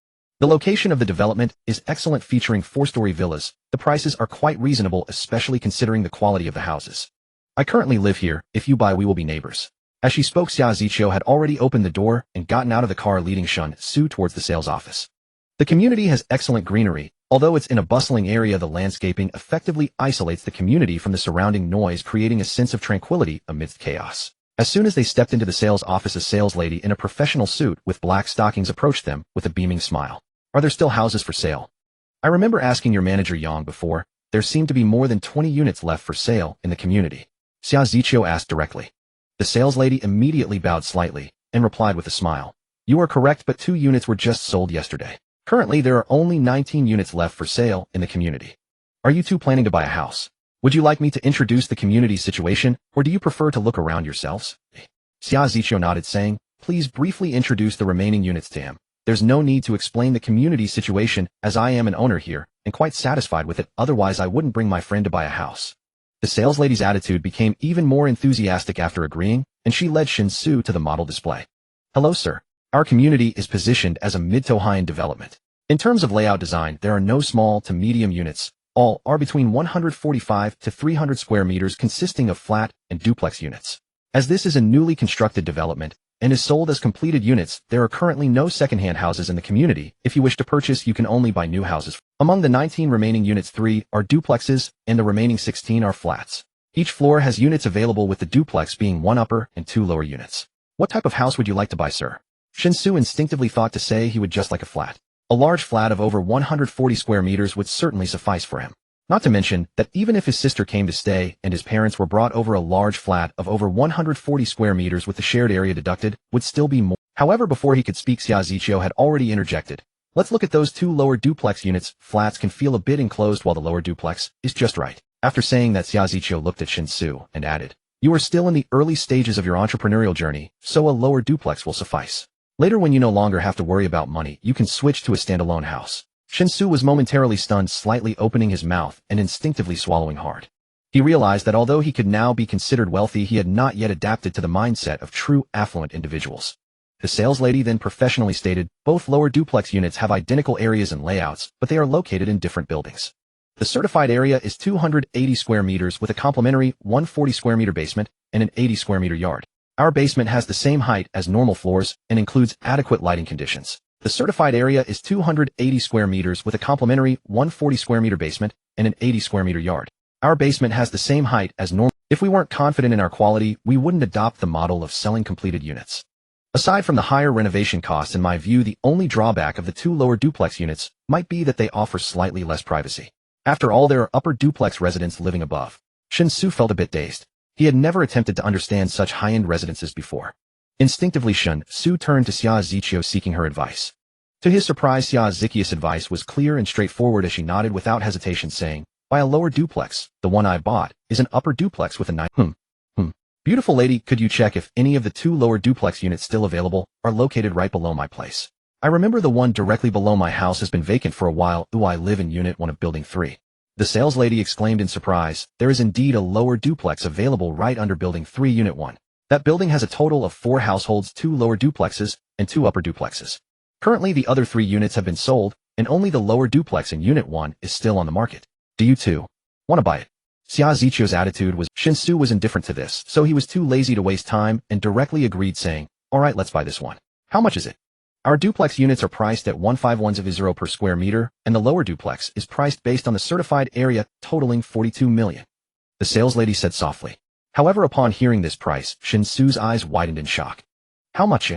The location of the development is excellent, featuring 4-story villas. The prices are quite reasonable, especially considering the quality of the houses. I currently live here. If you buy, we will be neighbors. As she spoke, Xia Ziqiu had already opened the door and gotten out of the car, leading Shen Xu towards the sales office. The community has excellent greenery. Although it's in a bustling area, the landscaping effectively isolates the community from the surrounding noise, creating a sense of tranquility amidst chaos. As soon as they stepped into the sales office, a sales lady in a professional suit with black stockings approached them with a beaming smile. Are there still houses for sale? I remember asking your manager Yang before. There seem to be more than 20 units left for sale in the community. Xia Ziqiu asked directly. The sales lady immediately bowed slightly and replied with a smile. You are correct, but 2 units were just sold yesterday. Currently, there are only 19 units left for sale in the community. Are you two planning to buy a house? Would you like me to introduce the community situation, or do you prefer to look around yourselves? Xia Ziqiu nodded, saying, please briefly introduce the remaining units to him. There's no need to explain the community situation, as I am an owner here, and quite satisfied with it, otherwise I wouldn't bring my friend to buy a house. The saleslady's attitude became even more enthusiastic after agreeing, and she led Shen Xu to the model display. Hello, sir. Our community is positioned as a mid to high-end development. In terms of layout design, there are no small to medium units. All are between 145 to 300 square meters, consisting of flat and duplex units. As this is a newly constructed development and is sold as completed units, there are currently no second-hand houses in the community. If you wish to purchase, you can only buy new houses. Among the 19 remaining units, 3 are duplexes and the remaining 16 are flats. Each floor has units available, with the duplex being 1 upper and 2 lower units. What type of house would you like to buy, sir? Shen Xu instinctively thought to say he would just like a flat. A large flat of over 140 square meters would certainly suffice for him. Not to mention that even if his sister came to stay and his parents were brought over, a large flat of over 140 square meters with the shared area deducted would still be more. However, before he could speak, Xia Ziqiu had already interjected. Let's look at those 2 lower duplex units. Flats can feel a bit enclosed, while the lower duplex is just right. After saying that, Xia Ziqiu looked at Shen Xu and added, you are still in the early stages of your entrepreneurial journey, so a lower duplex will suffice. Later, when you no longer have to worry about money, you can switch to a standalone house. Shen Xu was momentarily stunned, slightly opening his mouth and instinctively swallowing hard. He realized that although he could now be considered wealthy, he had not yet adapted to the mindset of true affluent individuals. The saleslady then professionally stated, both lower duplex units have identical areas and layouts, but they are located in different buildings. The certified area is 280 square meters with a complimentary 140 square meter basement and an 80 square meter yard. Our basement has the same height as normal floors and includes adequate lighting conditions. The certified area is 280 square meters with a complimentary 140 square meter basement and an 80 square meter yard. Our basement has the same height as normal. If we weren't confident in our quality, we wouldn't adopt the model of selling completed units. Aside from the higher renovation costs, in my view, the only drawback of the 2 lower duplex units might be that they offer slightly less privacy. After all, there are upper duplex residents living above. Shen Xu felt a bit dazed. He had never attempted to understand such high-end residences before. Instinctively Shen Xu turned to Xia Ziqiu seeking her advice. To his surprise, Xia Ziqiu's advice was clear and straightforward as she nodded without hesitation saying, "Buy a lower duplex. The one I bought is an upper duplex with a nice Beautiful lady, could you check if any of the 2 lower duplex units still available are located right below my place? I remember the one directly below my house has been vacant for a while. I live in Unit 1 of Building 3. The sales lady exclaimed in surprise. There is indeed a lower duplex available right under Building 3 Unit 1. That building has a total of 4 households, 2 lower duplexes, and 2 upper duplexes. Currently the other 3 units have been sold, and only the lower duplex in Unit 1 is still on the market. Do you too want to buy it? Xia Ziqiu's attitude was, Shen Xu was indifferent to this, so he was too lazy to waste time and directly agreed saying, alright, let's buy this one. How much is it? Our duplex units are priced at 15100 per square meter, and the lower duplex is priced based on the certified area, totaling 42 million. The saleslady said softly. However, upon hearing this price, Shen Xu's eyes widened in shock. How much?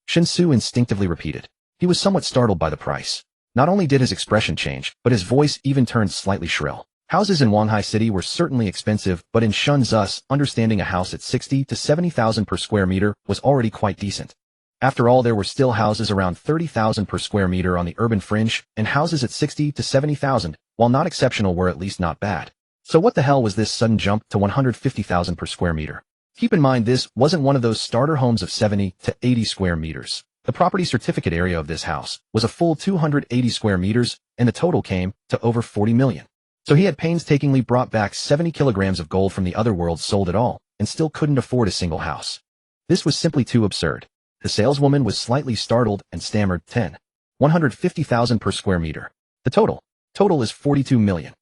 Shen Xu instinctively repeated. He was somewhat startled by the price. Not only did his expression change, but his voice even turned slightly shrill. Houses in Wanhai City were certainly expensive, but in Shenzhen, understanding a house at 60 to 70,000 per square meter was already quite decent. After all, there were still houses around 30,000 per square meter on the urban fringe, and houses at 60 to 70,000, while not exceptional, were at least not bad. So what the hell was this sudden jump to 150,000 per square meter? Keep in mind this wasn't one of those starter homes of 70 to 80 square meters. The property certificate area of this house was a full 280 square meters, and the total came to over 40 million. So he had painstakingly brought back 70 kilograms of gold from the other world sold it all, and still couldn't afford a single house. This was simply too absurd. The saleswoman was slightly startled and stammered 150,000 per square meter. The total is 42 million.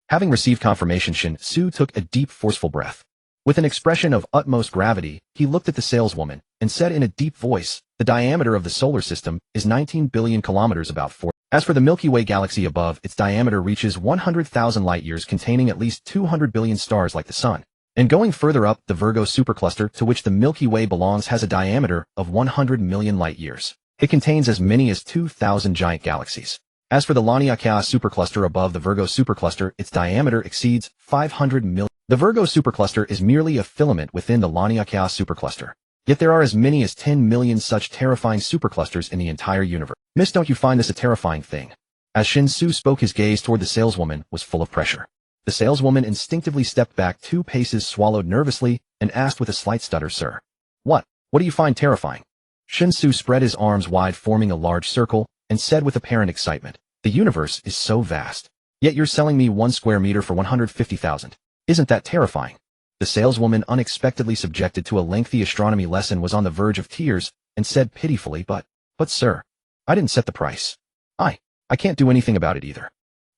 Having received confirmation, Shen Xu took a deep, forceful breath. With an expression of utmost gravity, he looked at the saleswoman and said in a deep voice, the diameter of the solar system is 19 billion kilometers, about 4. As for the Milky Way galaxy above, its diameter reaches 100,000 light-years, containing at least 200 billion stars like the Sun. And going further up, the Virgo supercluster, to which the Milky Way belongs, has a diameter of 100 million light-years. It contains as many as 2,000 giant galaxies. As for the Laniakea supercluster above the Virgo supercluster, its diameter exceeds 500 million. The Virgo supercluster is merely a filament within the Laniakea supercluster. Yet there are as many as 10 million such terrifying superclusters in the entire universe. Miss, don't you find this a terrifying thing? As Shen Xu spoke, his gaze toward the saleswoman was full of pressure. The saleswoman instinctively stepped back 2 paces, swallowed nervously, and asked with a slight stutter, Sir, what do you find terrifying? Shen Xu spread his arms wide, forming a large circle, and said with apparent excitement, the universe is so vast. Yet you're selling me 1 square meter for 150,000. Isn't that terrifying? The saleswoman, unexpectedly subjected to a lengthy astronomy lesson, was on the verge of tears and said pitifully, But sir, I didn't set the price. I can't do anything about it either.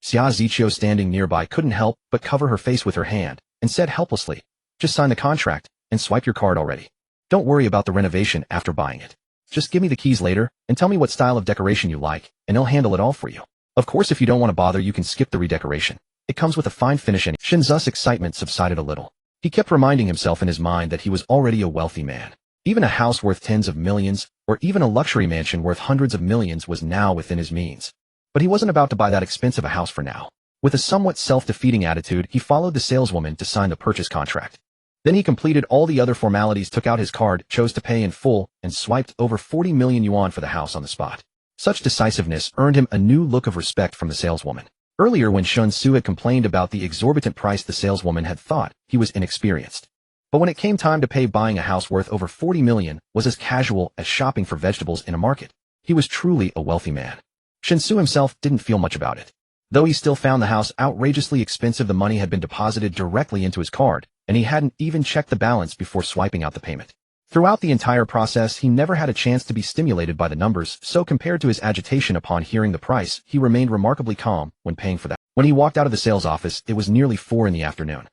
Xia Ziqiu, standing nearby, couldn't help but cover her face with her hand and said helplessly, Just sign the contract and swipe your card already. Don't worry about the renovation after buying it. Just give me the keys later and tell me what style of decoration you like, and I'll handle it all for you. Of course, if you don't want to bother, you can skip the redecoration. It comes with a fine finish. And Shen Xu's excitement subsided a little. He kept reminding himself in his mind that he was already a wealthy man. Even a house worth tens of millions, or even a luxury mansion worth hundreds of millions, was now within his means. But he wasn't about to buy that expensive a house for now. With a somewhat self-defeating attitude, he followed the saleswoman to sign the purchase contract. Then he completed all the other formalities, took out his card, chose to pay in full, and swiped over 40 million yuan for the house on the spot. Such decisiveness earned him a new look of respect from the saleswoman. Earlier, when Shen Xu had complained about the exorbitant price, the saleswoman had thought he was inexperienced. But when it came time to pay, buying a house worth over 40 million was as casual as shopping for vegetables in a market. He was truly a wealthy man. Shen Xu himself didn't feel much about it. Though he still found the house outrageously expensive, the money had been deposited directly into his card, and he hadn't even checked the balance before swiping out the payment. Throughout the entire process, he never had a chance to be stimulated by the numbers, so compared to his agitation upon hearing the price, he remained remarkably calm when paying for that. When he walked out of the sales office, it was nearly 4 in the afternoon.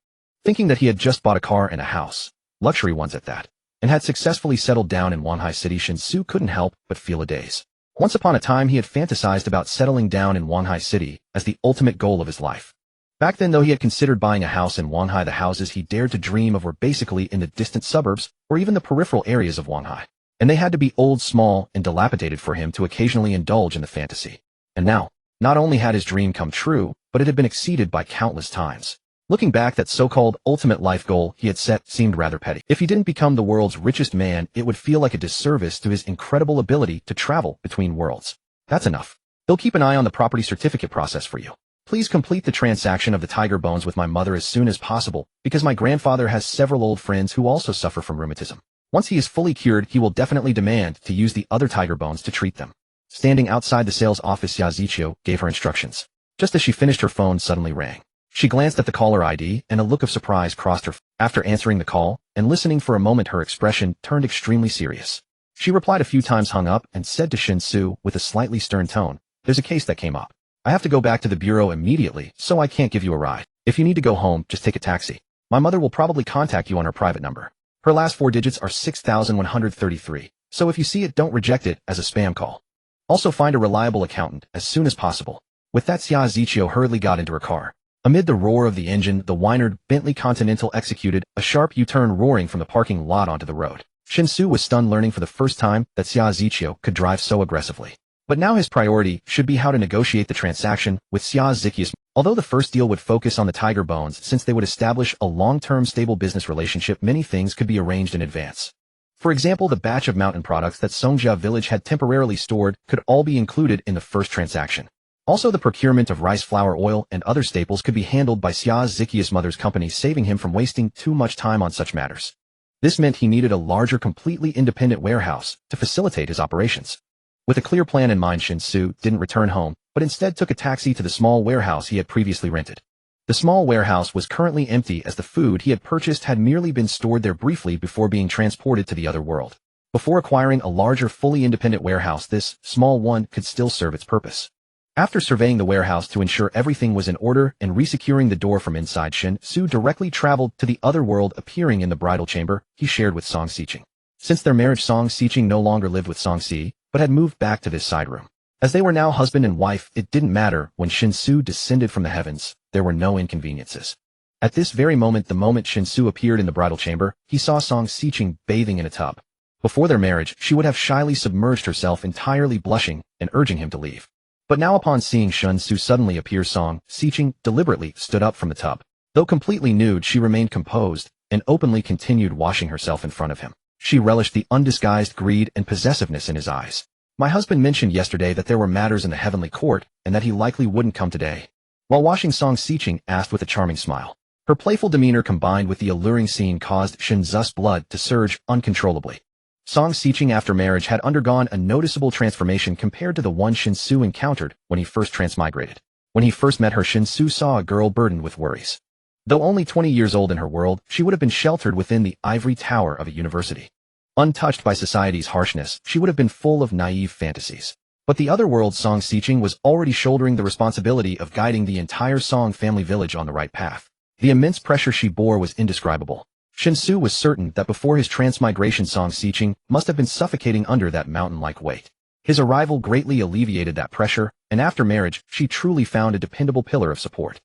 Thinking that he had just bought a car and a house, luxury ones at that, and had successfully settled down in Wanhai City, Shen Xu couldn't help but feel a daze. Once upon a time, he had fantasized about settling down in Wanhai City as the ultimate goal of his life. Back then, though, he had considered buying a house in Wanhai. The houses he dared to dream of were basically in the distant suburbs or even the peripheral areas of Wanhai, and they had to be old, small, and dilapidated for him to occasionally indulge in the fantasy. And now, not only had his dream come true, but it had been exceeded by countless times. Looking back, that so-called ultimate life goal he had set seemed rather petty. If he didn't become the world's richest man, it would feel like a disservice to his incredible ability to travel between worlds. That's enough. They'll keep an eye on the property certificate process for you. Please complete the transaction of the tiger bones with my mother as soon as possible, because my grandfather has several old friends who also suffer from rheumatism. Once he is fully cured, he will definitely demand to use the other tiger bones to treat them. Standing outside the sales office, Sci-Fi Novels gave her instructions. Just as she finished, her phone suddenly rang. She glanced at the caller ID, and a look of surprise crossed her face. After answering the call and listening for a moment, her expression turned extremely serious. She replied a few times, hung up, and said to Shen Xu with a slightly stern tone, "There's a case that came up. I have to go back to the bureau immediately, so I can't give you a ride. If you need to go home, just take a taxi. My mother will probably contact you on her private number. Her last 4 digits are 6133, so if you see it, don't reject it as a spam call. Also, find a reliable accountant as soon as possible." With that, Sci-Fi hurriedly got into her car. Amid the roar of the engine, the Weinert Bentley Continental executed a sharp U-turn, roaring from the parking lot onto the road. Shen Xu was stunned, learning for the first time that Sci-Fi could drive so aggressively. But now his priority should be how to negotiate the transaction with Sci-Fi. Although the first deal would focus on the tiger bones, since they would establish a long-term stable business relationship, many things could be arranged in advance. For example, the batch of mountain products that Songjia village had temporarily stored could all be included in the first transaction. Also, the procurement of rice flour, oil, and other staples could be handled by Sci-Fi's mother's company, saving him from wasting too much time on such matters. This meant he needed a larger, completely independent warehouse to facilitate his operations. With a clear plan in mind, Shen Xu didn't return home, but instead took a taxi to the small warehouse he had previously rented. The small warehouse was currently empty, as the food he had purchased had merely been stored there briefly before being transported to the other world. Before acquiring a larger, fully independent warehouse, this small one could still serve its purpose. After surveying the warehouse to ensure everything was in order and resecuring the door from inside, Shen Xu directly traveled to the other world, appearing in the bridal chamber he shared with Song Xiqing. Since their marriage, Song Xiqing no longer lived with Song Si, but had moved back to this side room. As they were now husband and wife, it didn't matter when Shen Xu descended from the heavens, there were no inconveniences. At this very moment, the moment Shen Xu appeared in the bridal chamber, he saw Song Xiqing bathing in a tub. Before their marriage, she would have shyly submerged herself, entirely blushing and urging him to leave. But now, upon seeing Shen Xu suddenly appear, Song Xiqing deliberately stood up from the tub. Though completely nude, she remained composed and openly continued washing herself in front of him. She relished the undisguised greed and possessiveness in his eyes. "My husband mentioned yesterday that there were matters in the heavenly court and that he likely wouldn't come today." While washing, Song Xiqing asked with a charming smile. Her playful demeanor combined with the alluring scene caused Shen Xu's blood to surge uncontrollably. Song Xiqing, after marriage, had undergone a noticeable transformation compared to the one Shen Xu encountered when he first transmigrated. When he first met her, Shen Xu saw a girl burdened with worries. Though only 20 years old in her world, she would have been sheltered within the ivory tower of a university. Untouched by society's harshness, she would have been full of naive fantasies. But the other world, Song Xiqing was already shouldering the responsibility of guiding the entire Song family village on the right path. The immense pressure she bore was indescribable. Shen Xu was certain that before his transmigration, Song Xiqing must have been suffocating under that mountain-like weight. His arrival greatly alleviated that pressure, and after marriage, she truly found a dependable pillar of support.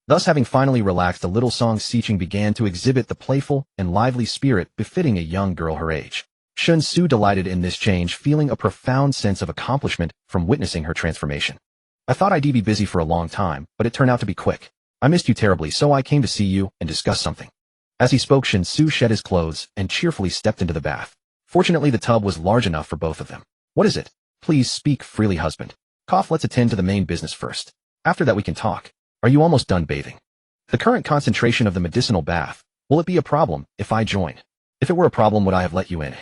Thus, having finally relaxed a little, Song Xiqing began to exhibit the playful and lively spirit befitting a young girl her age. Shen Xu delighted in this change, feeling a profound sense of accomplishment from witnessing her transformation. "I thought I'd be busy for a long time, but it turned out to be quick. I missed you terribly, so I came to see you and discuss something." As he spoke, Shen Xu shed his clothes and cheerfully stepped into the bath. Fortunately, the tub was large enough for both of them. "What is it? Please speak freely, husband." "Cough, let's attend to the main business first. After that we can talk. Are you almost done bathing?" "The current concentration of the medicinal bath. Will it be a problem if I join?" "If it were a problem, would I have let you in?"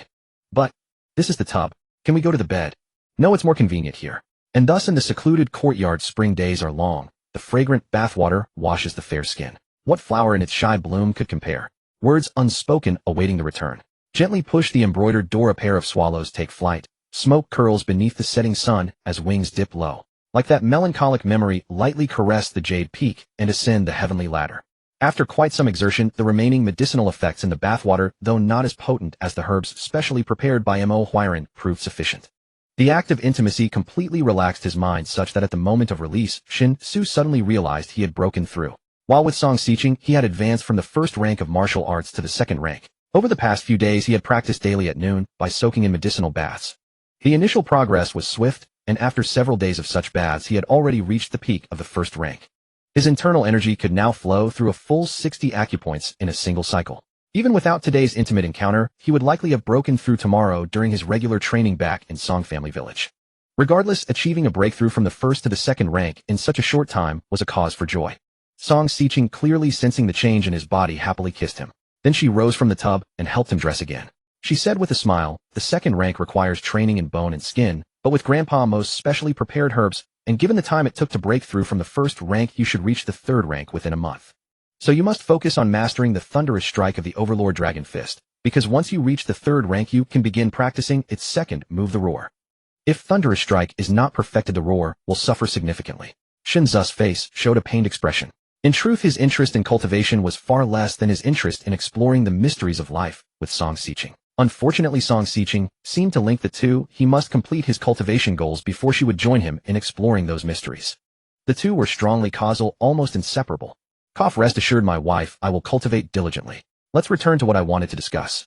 "But this is the tub. Can we go to the bed?" "No, it's more convenient here." And thus, in the secluded courtyard, spring days are long. The fragrant bathwater washes the fair skin. What flower in its shy bloom could compare? Words unspoken awaiting the return. Gently push the embroidered door, a pair of swallows take flight. Smoke curls beneath the setting sun as wings dip low. Like that melancholic memory, lightly caress the jade peak and ascend the heavenly ladder. After quite some exertion, the remaining medicinal effects in the bathwater, though not as potent as the herbs specially prepared by Mo Huiran, proved sufficient. The act of intimacy completely relaxed his mind, such that at the moment of release, Shen Xu suddenly realized he had broken through. While with Song Xiqing, he had advanced from the first rank of martial arts to the second rank. Over the past few days, he had practiced daily at noon by soaking in medicinal baths. The initial progress was swift, and after several days of such baths, he had already reached the peak of the first rank. His internal energy could now flow through a full 60 acupoints in a single cycle. Even without today's intimate encounter, he would likely have broken through tomorrow during his regular training back in Song Family Village. Regardless, achieving a breakthrough from the first to the second rank in such a short time was a cause for joy. Song Xiqing, clearly sensing the change in his body, happily kissed him. Then she rose from the tub and helped him dress again. She said with a smile, "The second rank requires training in bone and skin, but with Grandpa most specially prepared herbs, and given the time it took to break through from the first rank, you should reach the third rank within a month. So you must focus on mastering the thunderous strike of the Overlord Dragon Fist, because once you reach the third rank you can begin practicing its second move, the roar. If thunderous strike is not perfected, the roar will suffer significantly." Shen Xu's face showed a pained expression. In truth, his interest in cultivation was far less than his interest in exploring the mysteries of life with Song Xiqing. Unfortunately, Song Xiqing seemed to link the two. He must complete his cultivation goals before she would join him in exploring those mysteries. The two were strongly causal, almost inseparable. Rest assured, my wife, I will cultivate diligently. Let's return to what I wanted to discuss.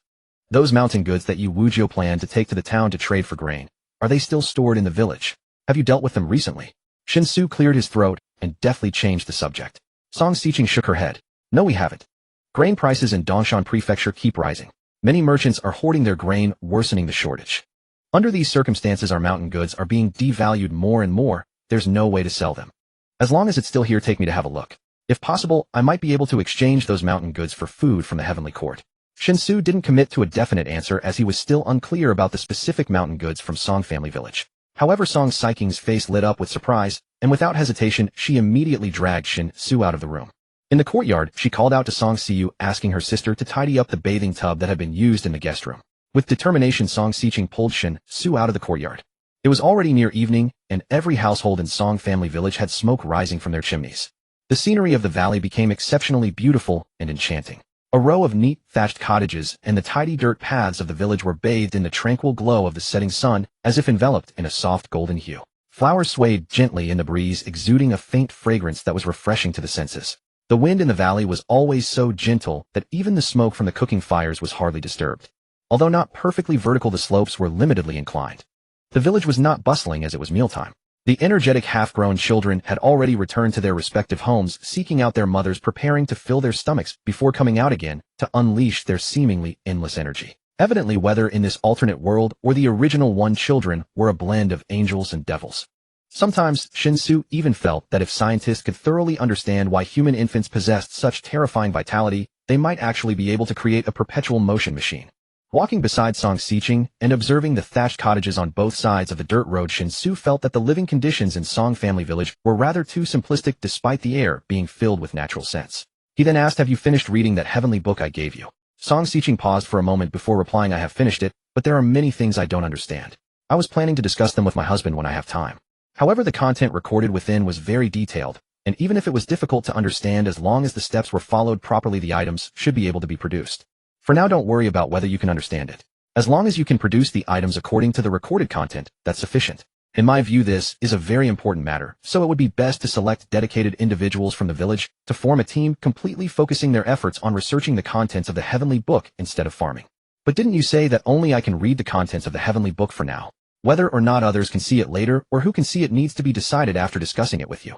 Those mountain goods that you Wuzhou planned to take to the town to trade for grain, are they still stored in the village? Have you dealt with them recently? Shen Xu cleared his throat and deftly changed the subject. Song Xiqing shook her head. No, we haven't. Grain prices in Dongshan Prefecture keep rising. Many merchants are hoarding their grain, worsening the shortage. Under these circumstances, our mountain goods are being devalued more and more. There's no way to sell them. As long as it's still here, take me to have a look. If possible, I might be able to exchange those mountain goods for food from the Heavenly Court. Shen Xu didn't commit to a definite answer as he was still unclear about the specific mountain goods from Song Family Village. However, Song Xiqing's face lit up with surprise, and without hesitation, she immediately dragged Shen Xu out of the room. In the courtyard, she called out to Song Xiu, asking her sister to tidy up the bathing tub that had been used in the guest room. With determination, Song Xiqing pulled Shen Xu out of the courtyard. It was already near evening, and every household in Song Family Village had smoke rising from their chimneys. The scenery of the valley became exceptionally beautiful and enchanting. A row of neat, thatched cottages and the tidy dirt paths of the village were bathed in the tranquil glow of the setting sun, as if enveloped in a soft golden hue. Flowers swayed gently in the breeze, exuding a faint fragrance that was refreshing to the senses. The wind in the valley was always so gentle that even the smoke from the cooking fires was hardly disturbed. Although not perfectly vertical, the slopes were limitedly inclined. The village was not bustling as it was mealtime. The energetic half-grown children had already returned to their respective homes, seeking out their mothers, preparing to fill their stomachs before coming out again to unleash their seemingly endless energy. Evidently, whether in this alternate world or the original one, children were a blend of angels and devils. Sometimes, Shen Xu even felt that if scientists could thoroughly understand why human infants possessed such terrifying vitality, they might actually be able to create a perpetual motion machine. Walking beside Song Xiqing and observing the thatched cottages on both sides of the dirt road, Shen Xu felt that the living conditions in Song Family Village were rather too simplistic despite the air being filled with natural scents. He then asked, "Have you finished reading that heavenly book I gave you?" Song Xiqing paused for a moment before replying, "I have finished it, but there are many things I don't understand. I was planning to discuss them with my husband when I have time." However, the content recorded within was very detailed, and even if it was difficult to understand, as long as the steps were followed properly, the items should be able to be produced. For now, don't worry about whether you can understand it. As long as you can produce the items according to the recorded content, that's sufficient. In my view, this is a very important matter, so it would be best to select dedicated individuals from the village to form a team completely focusing their efforts on researching the contents of the heavenly book instead of farming. But didn't you say that only I can read the contents of the heavenly book for now? Whether or not others can see it later or who can see it needs to be decided after discussing it with you.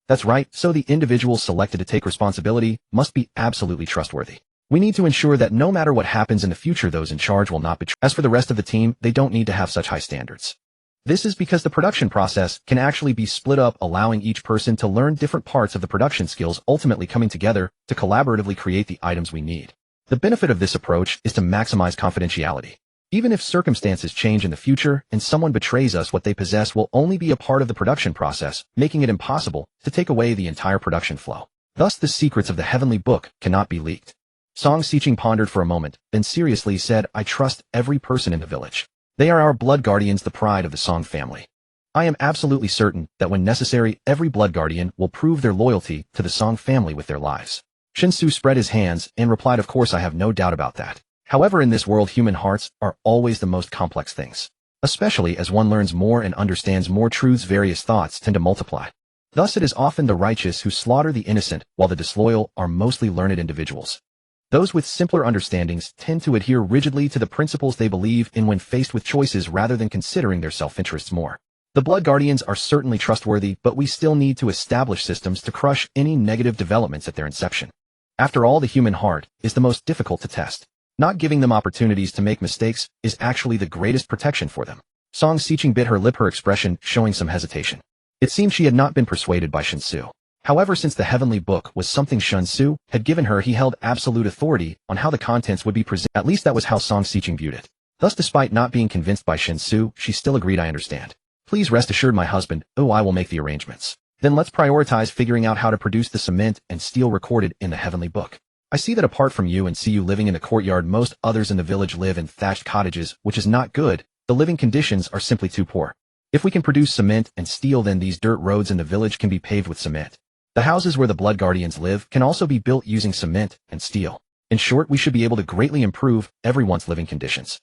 That's right, so the individuals selected to take responsibility must be absolutely trustworthy. We need to ensure that no matter what happens in the future, those in charge will not betray. As for the rest of the team, they don't need to have such high standards. This is because the production process can actually be split up, allowing each person to learn different parts of the production skills, ultimately coming together to collaboratively create the items we need. The benefit of this approach is to maximize confidentiality. Even if circumstances change in the future and someone betrays us, what they possess will only be a part of the production process, making it impossible to take away the entire production flow. Thus, the secrets of the heavenly book cannot be leaked. Song Xiqing pondered for a moment, then seriously said, "I trust every person in the village. They are our blood guardians, the pride of the Song family. I am absolutely certain that when necessary, every blood guardian will prove their loyalty to the Song family with their lives." Shen Xu spread his hands and replied, "Of course, I have no doubt about that. However, in this world, human hearts are always the most complex things. Especially as one learns more and understands more truths, various thoughts tend to multiply. Thus, it is often the righteous who slaughter the innocent, while the disloyal are mostly learned individuals. Those with simpler understandings tend to adhere rigidly to the principles they believe in when faced with choices rather than considering their self-interests more. The Blood Guardians are certainly trustworthy, but we still need to establish systems to crush any negative developments at their inception. After all, the human heart is the most difficult to test. Not giving them opportunities to make mistakes is actually the greatest protection for them. Song Xiqing bit her lip, her expression showing some hesitation. It seemed she had not been persuaded by Shen Xu. However, since the heavenly book was something Shen Xu had given her, he held absolute authority on how the contents would be presented. At least that was how Song Xiqing viewed it. Thus, despite not being convinced by Shen Xu, she still agreed. "I understand. Please rest assured, my husband. Oh, I will make the arrangements. Then let's prioritize figuring out how to produce the cement and steel recorded in the heavenly book. I see that apart from you and see you living in the courtyard, most others in the village live in thatched cottages, which is not good. The living conditions are simply too poor. If we can produce cement and steel, then these dirt roads in the village can be paved with cement. The houses where the Blood Guardians live can also be built using cement and steel. In short, we should be able to greatly improve everyone's living conditions."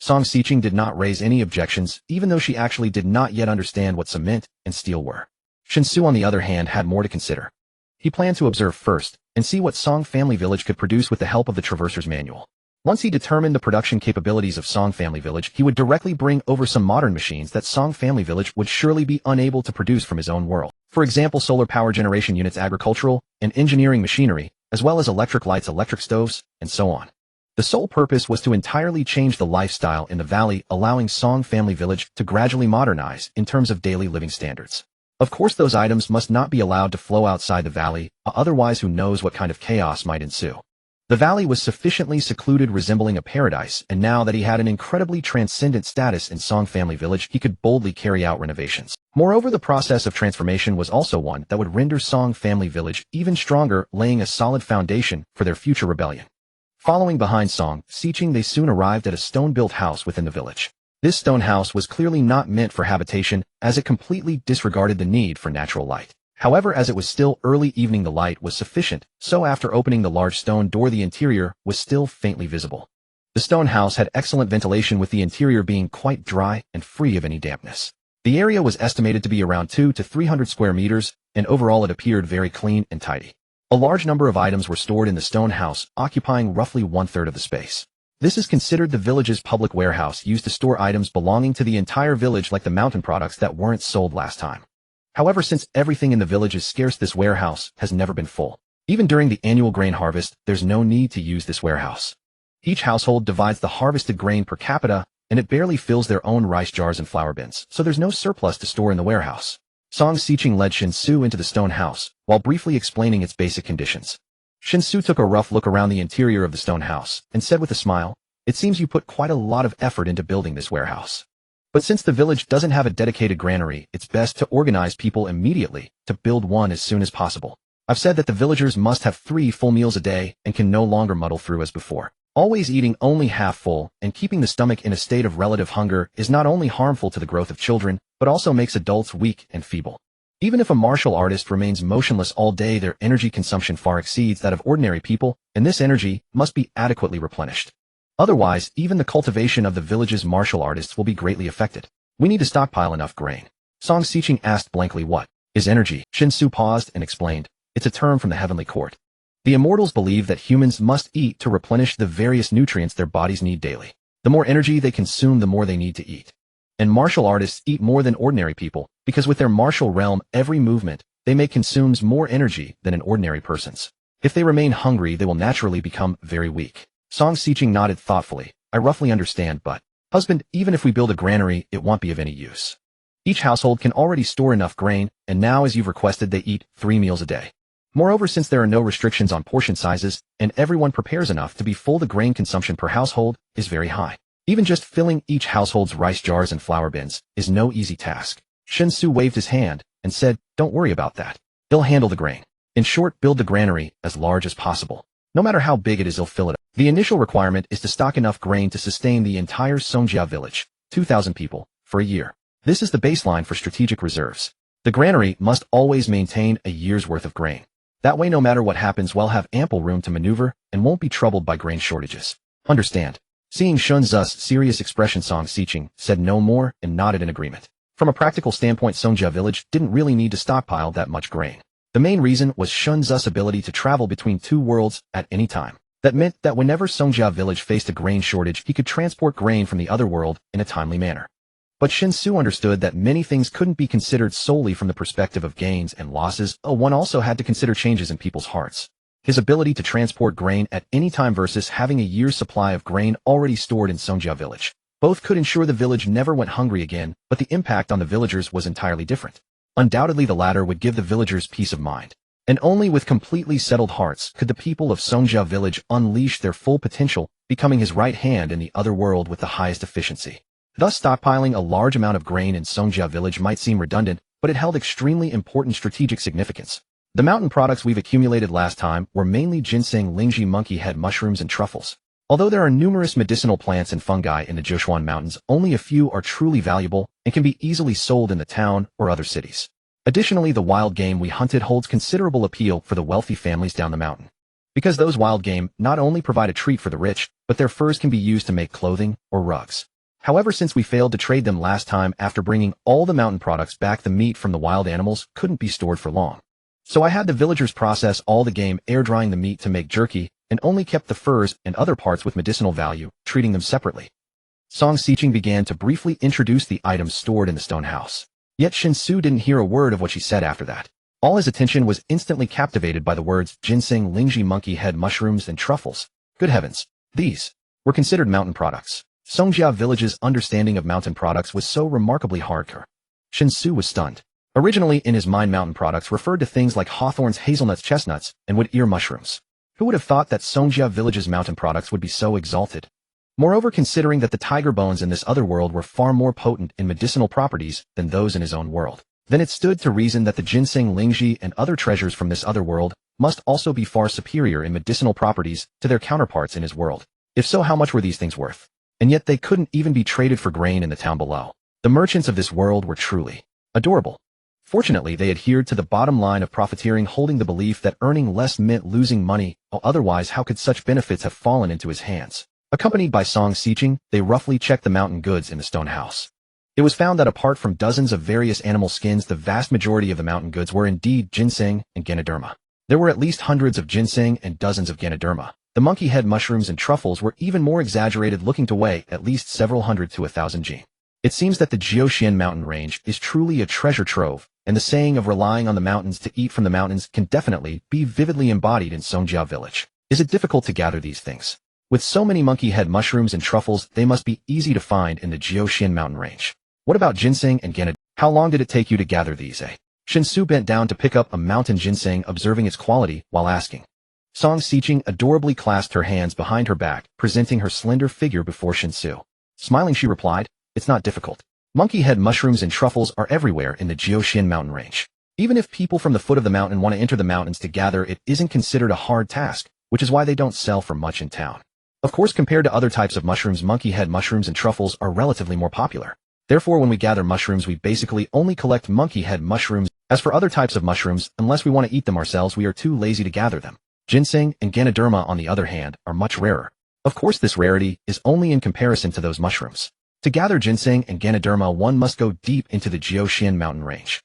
Song Xiqing did not raise any objections, even though she actually did not yet understand what cement and steel were. Shen Xu, on the other hand, had more to consider. He planned to observe first and see what Song Family Village could produce with the help of the Traverser's Manual. Once he determined the production capabilities of Song Family Village, he would directly bring over some modern machines that Song Family Village would surely be unable to produce from his own world. For example, solar power generation units, agricultural and engineering machinery, as well as electric lights, electric stoves, and so on. The sole purpose was to entirely change the lifestyle in the valley, allowing Song Family Village to gradually modernize in terms of daily living standards. Of course, those items must not be allowed to flow outside the valley, otherwise who knows what kind of chaos might ensue. The valley was sufficiently secluded, resembling a paradise, and now that he had an incredibly transcendent status in Song Family Village, he could boldly carry out renovations. Moreover, the process of transformation was also one that would render Song Family Village even stronger, laying a solid foundation for their future rebellion. Following behind Song Xiqing, they soon arrived at a stone-built house within the village. This stone house was clearly not meant for habitation, as it completely disregarded the need for natural light. However, as it was still early evening, the light was sufficient, so after opening the large stone door, the interior was still faintly visible. The stone house had excellent ventilation, with the interior being quite dry and free of any dampness. The area was estimated to be around 200 to 300 square meters, and overall it appeared very clean and tidy. A large number of items were stored in the stone house, occupying roughly 1/3 of the space. This is considered the village's public warehouse, used to store items belonging to the entire village, like the mountain products that weren't sold last time. However, since everything in the village is scarce, this warehouse has never been full. Even during the annual grain harvest, there's no need to use this warehouse. Each household divides the harvested grain per capita, and it barely fills their own rice jars and flour bins, so there's no surplus to store in the warehouse. Song Xiqing led Shen Xu into the stone house, while briefly explaining its basic conditions. Shen Xu took a rough look around the interior of the stone house, and said with a smile, "It seems you put quite a lot of effort into building this warehouse. But since the village doesn't have a dedicated granary, it's best to organize people immediately to build one as soon as possible. I've said that the villagers must have 3 full meals a day and can no longer muddle through as before. Always eating only half full and keeping the stomach in a state of relative hunger is not only harmful to the growth of children, but also makes adults weak and feeble. Even if a martial artist remains motionless all day, their energy consumption far exceeds that of ordinary people, and this energy must be adequately replenished. Otherwise, even the cultivation of the village's martial artists will be greatly affected. We need to stockpile enough grain." Song Xiqing asked blankly, "What is energy?" Shen Xu paused and explained, "It's a term from the heavenly court. The immortals believe that humans must eat to replenish the various nutrients their bodies need daily. The more energy they consume, the more they need to eat. And martial artists eat more than ordinary people, because with their martial realm, every movement they make consumes more energy than an ordinary person's. If they remain hungry, they will naturally become very weak." Song Xiqing nodded thoughtfully. "I roughly understand, but, husband, even if we build a granary, it won't be of any use. Each household can already store enough grain, and now, as you've requested, they eat 3 meals a day. Moreover, since there are no restrictions on portion sizes, and everyone prepares enough to be full, the grain consumption per household is very high. Even just filling each household's rice jars and flour bins is no easy task." Shen Xu waved his hand and said, "Don't worry about that. They'll handle the grain. In short, build the granary as large as possible. No matter how big it is, they'll fill it up. The initial requirement is to stock enough grain to sustain the entire Songjia village, 2,000 people, for a year. This is the baseline for strategic reserves. The granary must always maintain a year's worth of grain. That way, no matter what happens, we'll have ample room to maneuver and won't be troubled by grain shortages. Understand?" Seeing Shen Xu's serious expression, Song Xiqing said no more and nodded in agreement. From a practical standpoint, Songjia village didn't really need to stockpile that much grain. The main reason was Shen Xu's ability to travel between 2 worlds at any time. That meant that whenever Songjia village faced a grain shortage, he could transport grain from the other world in a timely manner. But Shen Xu understood that many things couldn't be considered solely from the perspective of gains and losses. One also had to consider changes in people's hearts. His ability to transport grain at any time versus having a year's supply of grain already stored in Songjia village. Both could ensure the village never went hungry again, but the impact on the villagers was entirely different. Undoubtedly the latter would give the villagers peace of mind. And only with completely settled hearts could the people of Songjia village unleash their full potential, becoming his right hand in the other world with the highest efficiency. Thus stockpiling a large amount of grain in Songjia village might seem redundant, but it held extremely important strategic significance. The mountain products we've accumulated last time were mainly ginseng, lingji, monkey head mushrooms, and truffles. Although there are numerous medicinal plants and fungi in the Joshuan Mountains, only a few are truly valuable and can be easily sold in the town or other cities. Additionally, the wild game we hunted holds considerable appeal for the wealthy families down the mountain. Because those wild game not only provide a treat for the rich, but their furs can be used to make clothing or rugs. However, since we failed to trade them last time after bringing all the mountain products back, the meat from the wild animals couldn't be stored for long. So I had the villagers process all the game, air drying the meat to make jerky, and only kept the furs and other parts with medicinal value, treating them separately. Song Xiqing began to briefly introduce the items stored in the stone house. Yet Shen Xu didn't hear a word of what she said after that. All his attention was instantly captivated by the words ginseng, lingji, monkey head mushrooms, and truffles. Good heavens! These were considered mountain products. Songjia village's understanding of mountain products was so remarkably hardcore. Shen Xu was stunned. Originally in his mind, mountain products referred to things like hawthorns, hazelnuts, chestnuts, and wood ear mushrooms. Who would have thought that Songjia village's mountain products would be so exalted? Moreover, considering that the tiger bones in this other world were far more potent in medicinal properties than those in his own world, then it stood to reason that the ginseng, lingji, and other treasures from this other world must also be far superior in medicinal properties to their counterparts in his world. If so, how much were these things worth? And yet they couldn't even be traded for grain in the town below. The merchants of this world were truly adorable. Fortunately, they adhered to the bottom line of profiteering, holding the belief that earning less meant losing money, otherwise how could such benefits have fallen into his hands? Accompanied by Song Xiqing, they roughly checked the mountain goods in the stone house. It was found that apart from dozens of various animal skins, the vast majority of the mountain goods were indeed ginseng and ganoderma. There were at least hundreds of ginseng and dozens of ganoderma. The monkey head mushrooms and truffles were even more exaggerated, looking to weigh at least several hundred to 1,000 g. It seems that the Jiuxian mountain range is truly a treasure trove, and the saying of relying on the mountains to eat from the mountains can definitely be vividly embodied in Songjia village. Is it difficult to gather these things? With so many monkey head mushrooms and truffles, they must be easy to find in the Jiuxian mountain range. What about ginseng and ganoderma? How long did it take you to gather these, eh? Shen Xu bent down to pick up a mountain ginseng, observing its quality while asking. Song Xiqing adorably clasped her hands behind her back, presenting her slender figure before Shen Xu. Smiling, she replied, "It's not difficult. Monkey head mushrooms and truffles are everywhere in the Jiuxian mountain range. Even if people from the foot of the mountain want to enter the mountains to gather, it isn't considered a hard task, which is why they don't sell for much in town. Of course, compared to other types of mushrooms, monkey head mushrooms and truffles are relatively more popular. Therefore, when we gather mushrooms, we basically only collect monkey head mushrooms. As for other types of mushrooms, unless we want to eat them ourselves, we are too lazy to gather them. Ginseng and ganoderma, on the other hand, are much rarer. Of course, this rarity is only in comparison to those mushrooms. To gather ginseng and ganoderma, one must go deep into the Jiuxian mountain range.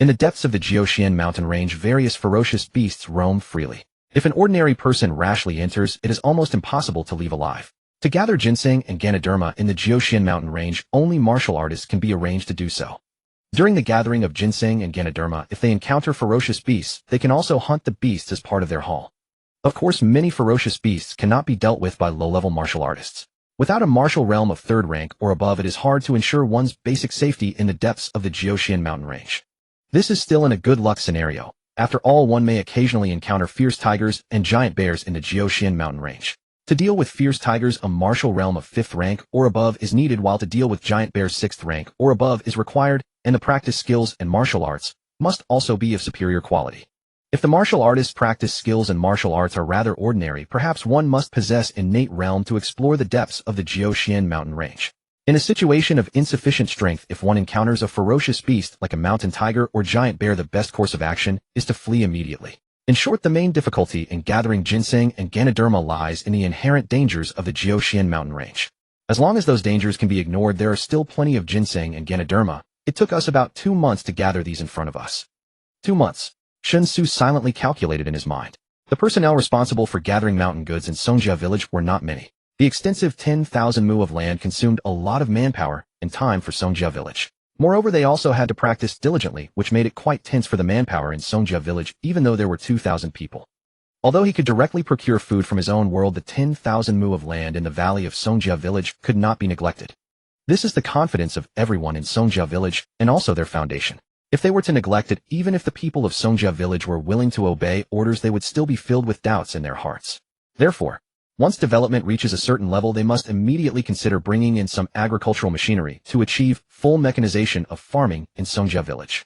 In the depths of the Jiuxian mountain range, various ferocious beasts roam freely. If an ordinary person rashly enters, it is almost impossible to leave alive. To gather ginseng and ganoderma in the Jiuxian mountain range, only martial artists can be arranged to do so. During the gathering of ginseng and ganoderma, if they encounter ferocious beasts, they can also hunt the beasts as part of their haul. Of course, many ferocious beasts cannot be dealt with by low-level martial artists. Without a martial realm of 3rd rank or above, it is hard to ensure one's basic safety in the depths of the Jiuxian mountain range. This is still in a good luck scenario. After all, one may occasionally encounter fierce tigers and giant bears in the Jiuxian mountain range. To deal with fierce tigers, a martial realm of 5th rank or above is needed, while to deal with giant bears 6th rank or above is required, and the practice skills and martial arts must also be of superior quality. If the martial artist's practice skills and martial arts are rather ordinary, perhaps one must possess innate realm to explore the depths of the Jiuxian mountain range. In a situation of insufficient strength, if one encounters a ferocious beast like a mountain tiger or giant bear, the best course of action is to flee immediately. In short, the main difficulty in gathering ginseng and ganoderma lies in the inherent dangers of the Jiuxian mountain range. As long as those dangers can be ignored, there are still plenty of ginseng and ganoderma. It took us about 2 months to gather these in front of us. 2 months. Shen Xu silently calculated in his mind. The personnel responsible for gathering mountain goods in Songjia village were not many. The extensive 10,000 mu of land consumed a lot of manpower and time for Songjia village. Moreover, they also had to practice diligently, which made it quite tense for the manpower in Songjia village, even though there were 2,000 people. Although he could directly procure food from his own world, the 10,000 mu of land in the valley of Songjia village could not be neglected. This is the confidence of everyone in Songjia village and also their foundation. If they were to neglect it, even if the people of Songjia village were willing to obey orders, they would still be filled with doubts in their hearts. Therefore, once development reaches a certain level, they must immediately consider bringing in some agricultural machinery to achieve full mechanization of farming in Songjia village.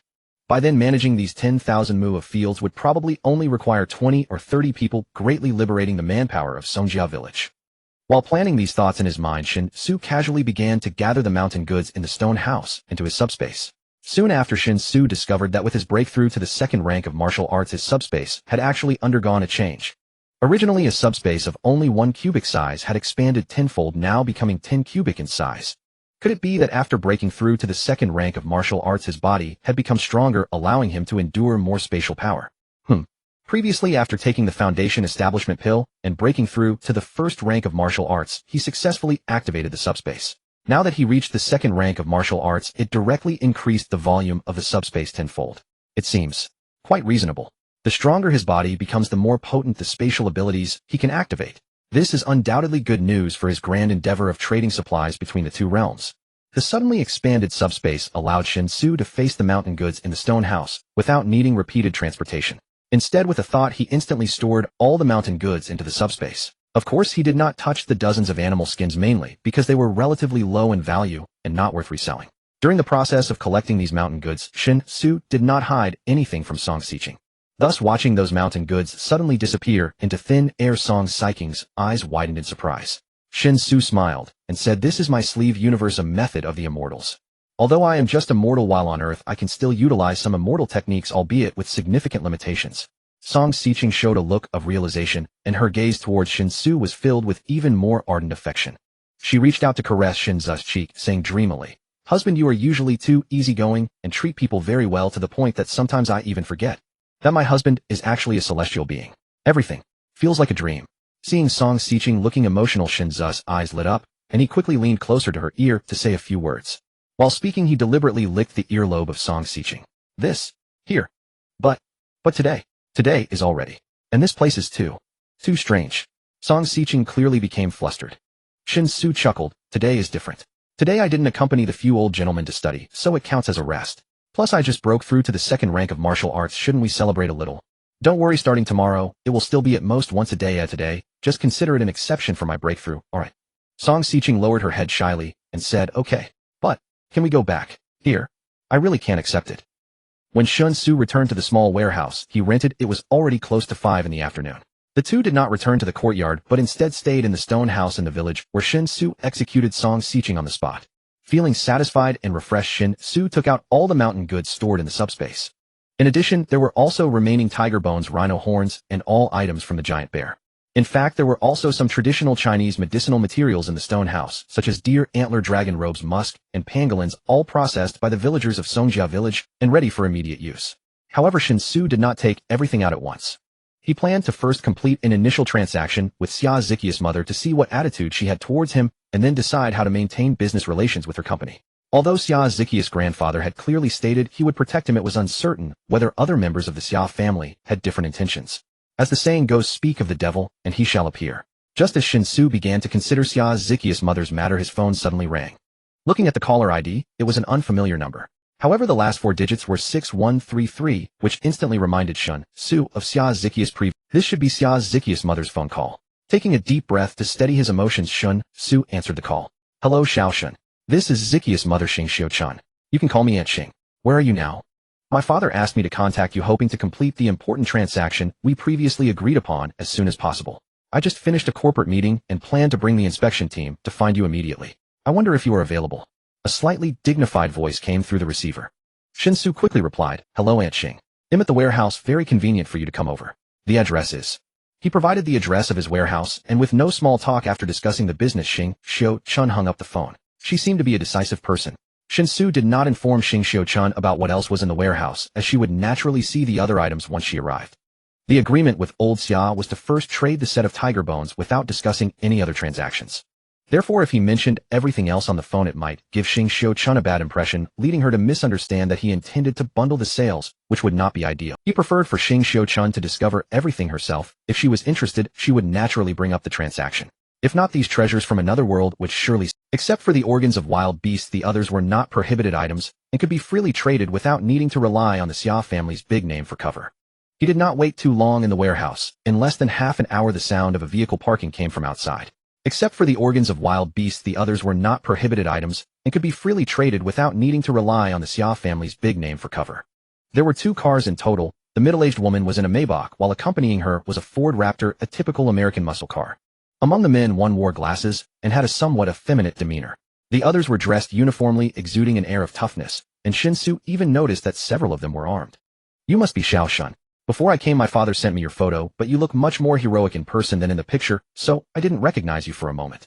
By then, managing these 10,000 mu of fields would probably only require 20 or 30 people, greatly liberating the manpower of Songjia village. While planning these thoughts in his mind, Shen Xu casually began to gather the mountain goods in the stone house into his subspace. Soon after, Shen Xu discovered that with his breakthrough to the second rank of martial arts, his subspace had actually undergone a change. Originally a subspace of only 1 cubic size had expanded tenfold, now becoming 10 cubic in size. Could it be that after breaking through to the second rank of martial arts, his body had become stronger, allowing him to endure more spatial power? Previously, after taking the foundation establishment pill and breaking through to the first rank of martial arts, he successfully activated the subspace. Now that he reached the second rank of martial arts, it directly increased the volume of the subspace tenfold. It seems quite reasonable. The stronger his body becomes, the more potent the spatial abilities he can activate. This is undoubtedly good news for his grand endeavor of trading supplies between the two realms. The suddenly expanded subspace allowed Shen Xu to face the mountain goods in the stone house without needing repeated transportation. Instead, with a thought, he instantly stored all the mountain goods into the subspace. Of course, he did not touch the dozens of animal skins, mainly because they were relatively low in value and not worth reselling. During the process of collecting these mountain goods, Shen Xu did not hide anything from Song Xiqing. Thus, watching those mountain goods suddenly disappear into thin air, Song Xiqing's eyes widened in surprise. Shen Xu smiled and said, "This is my sleeve universe, a method of the immortals. Although I am just a mortal while on Earth, I can still utilize some immortal techniques, albeit with significant limitations." Song Xiqing showed a look of realization, and her gaze towards Shen Xu was filled with even more ardent affection. She reached out to caress Shen Xu's cheek, saying dreamily, "Husband, you are usually too easygoing and treat people very well, to the point that sometimes I even forget that my husband is actually a celestial being. Everything feels like a dream." Seeing Song Xiqing looking emotional, Shen Xu's eyes lit up, and he quickly leaned closer to her ear to say a few words. While speaking, he deliberately licked the earlobe of Song Xiqing. Here. But today is already. And this place is too strange." Song Xiqing clearly became flustered. Shen Xu chuckled, "Today is different. Today I didn't accompany the few old gentlemen to study, so it counts as a rest. Plus I just broke through to the second rank of martial arts. Shouldn't we celebrate a little? Don't worry, starting tomorrow, it will still be at most once a day. Today, just consider it an exception for my breakthrough, alright?" Song Xiqing lowered her head shyly and said, "Okay, but can we go back here? I really can't accept it." When Shen Xu returned to the small warehouse he rented, it was already close to 5 in the afternoon. The two did not return to the courtyard, but instead stayed in the stone house in the village, where Shen Xu executed Song Xiqing on the spot. Feeling satisfied and refreshed, Shen Xu took out all the mountain goods stored in the subspace. In addition, there were also remaining tiger bones, rhino horns, and all items from the giant bear. In fact, there were also some traditional Chinese medicinal materials in the stone house, such as deer antler, dragon robes, musk, and pangolins, all processed by the villagers of Songjia village and ready for immediate use. However, Shen Xu did not take everything out at once. He planned to first complete an initial transaction with Xia Ziqia's mother to see what attitude she had towards him, and then decide how to maintain business relations with her company. Although Xia Ziqia's grandfather had clearly stated he would protect him, it was uncertain whether other members of the Xia family had different intentions. As the saying goes, speak of the devil, and he shall appear. Just as Shen Xu began to consider Xia Ziqia's mother's matter, his phone suddenly rang. Looking at the caller ID, it was an unfamiliar number. However, the last 4 digits were 6133, which instantly reminded Shen Xu of Xia Ziqia's previous. This should be Xia Ziqia's mother's phone call. Taking a deep breath to steady his emotions, Shen Xu answered the call. "Hello, Xiao Shen. This is Ziqia's mother, Xing Xiu-chan. You can call me Aunt Xing. Where are you now? My father asked me to contact you, hoping to complete the important transaction we previously agreed upon as soon as possible. I just finished a corporate meeting and plan to bring the inspection team to find you immediately. I wonder if you are available." A slightly dignified voice came through the receiver. Shen Xu quickly replied, "Hello, Aunt Xing. I'm at the warehouse, very convenient for you to come over. The address is." He provided the address of his warehouse, and with no small talk after discussing the business, Xing Xiu-chun hung up the phone. She seemed to be a decisive person. Shen Xu did not inform Xing Xiu-chun about what else was in the warehouse, as she would naturally see the other items once she arrived. The agreement with old Xia was to first trade the set of tiger bones without discussing any other transactions. Therefore, if he mentioned everything else on the phone, it might give Shen Xu a bad impression, leading her to misunderstand that he intended to bundle the sales, which would not be ideal. He preferred for Shen Xu to discover everything herself. If she was interested, she would naturally bring up the transaction. If not, these treasures from another world would surely, except for the organs of wild beasts, the others were not prohibited items and could be freely traded without needing to rely on the Xia family's big name for cover. He did not wait too long in the warehouse. In less than half an hour, the sound of a vehicle parking came from outside. Except for the organs of wild beasts, the others were not prohibited items and could be freely traded without needing to rely on the Xia family's big name for cover. There were 2 cars in total. The middle-aged woman was in a Maybach, while accompanying her was a Ford Raptor, a typical American muscle car. Among the men, one wore glasses and had a somewhat effeminate demeanor. The others were dressed uniformly, exuding an air of toughness, and Shen Xu even noticed that several of them were armed. "You must be Xiao Shun. Before I came, my father sent me your photo, but you look much more heroic in person than in the picture, so I didn't recognize you for a moment."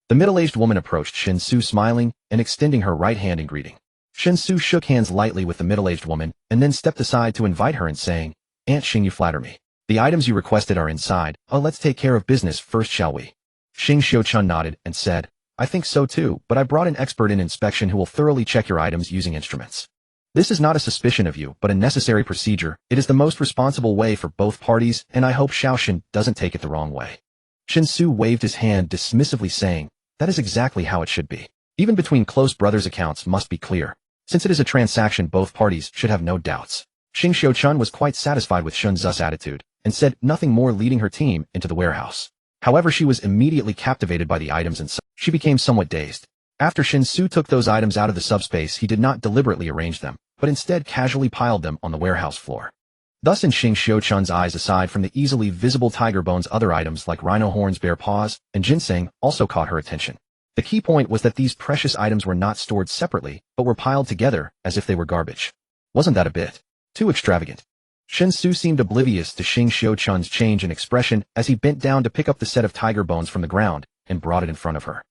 The middle-aged woman approached Shen Xu, smiling and extending her right hand in greeting. Shen Xu shook hands lightly with the middle-aged woman and then stepped aside to invite her and saying, "Aunt Xing, you flatter me. The items you requested are inside. Let's take care of business first, shall we?" Xing Xiu nodded and said, "I think so too, but I brought an expert in inspection who will thoroughly check your items using instruments. This is not a suspicion of you, but a necessary procedure. It is the most responsible way for both parties, and I hope Xiaoshan doesn't take it the wrong way." Shen Xu waved his hand dismissively, saying, "That is exactly how it should be. Even between close brothers, accounts must be clear. Since it is a transaction, both parties should have no doubts." Xing Xiu was quite satisfied with Shen Xu's attitude, and said nothing more, leading her team into the warehouse. However, she was immediately captivated by the items and she became somewhat dazed. After Shen Xu took those items out of the subspace, he did not deliberately arrange them, but instead casually piled them on the warehouse floor. Thus, in Xing Xiu's eyes, aside from the easily visible tiger bones, other items like rhino horns, bear paws, and ginseng also caught her attention. The key point was that these precious items were not stored separately, but were piled together as if they were garbage. Wasn't that a bit too extravagant? Shen Xu seemed oblivious to Xing Xiu's change in expression as he bent down to pick up the set of tiger bones from the ground and brought it in front of her.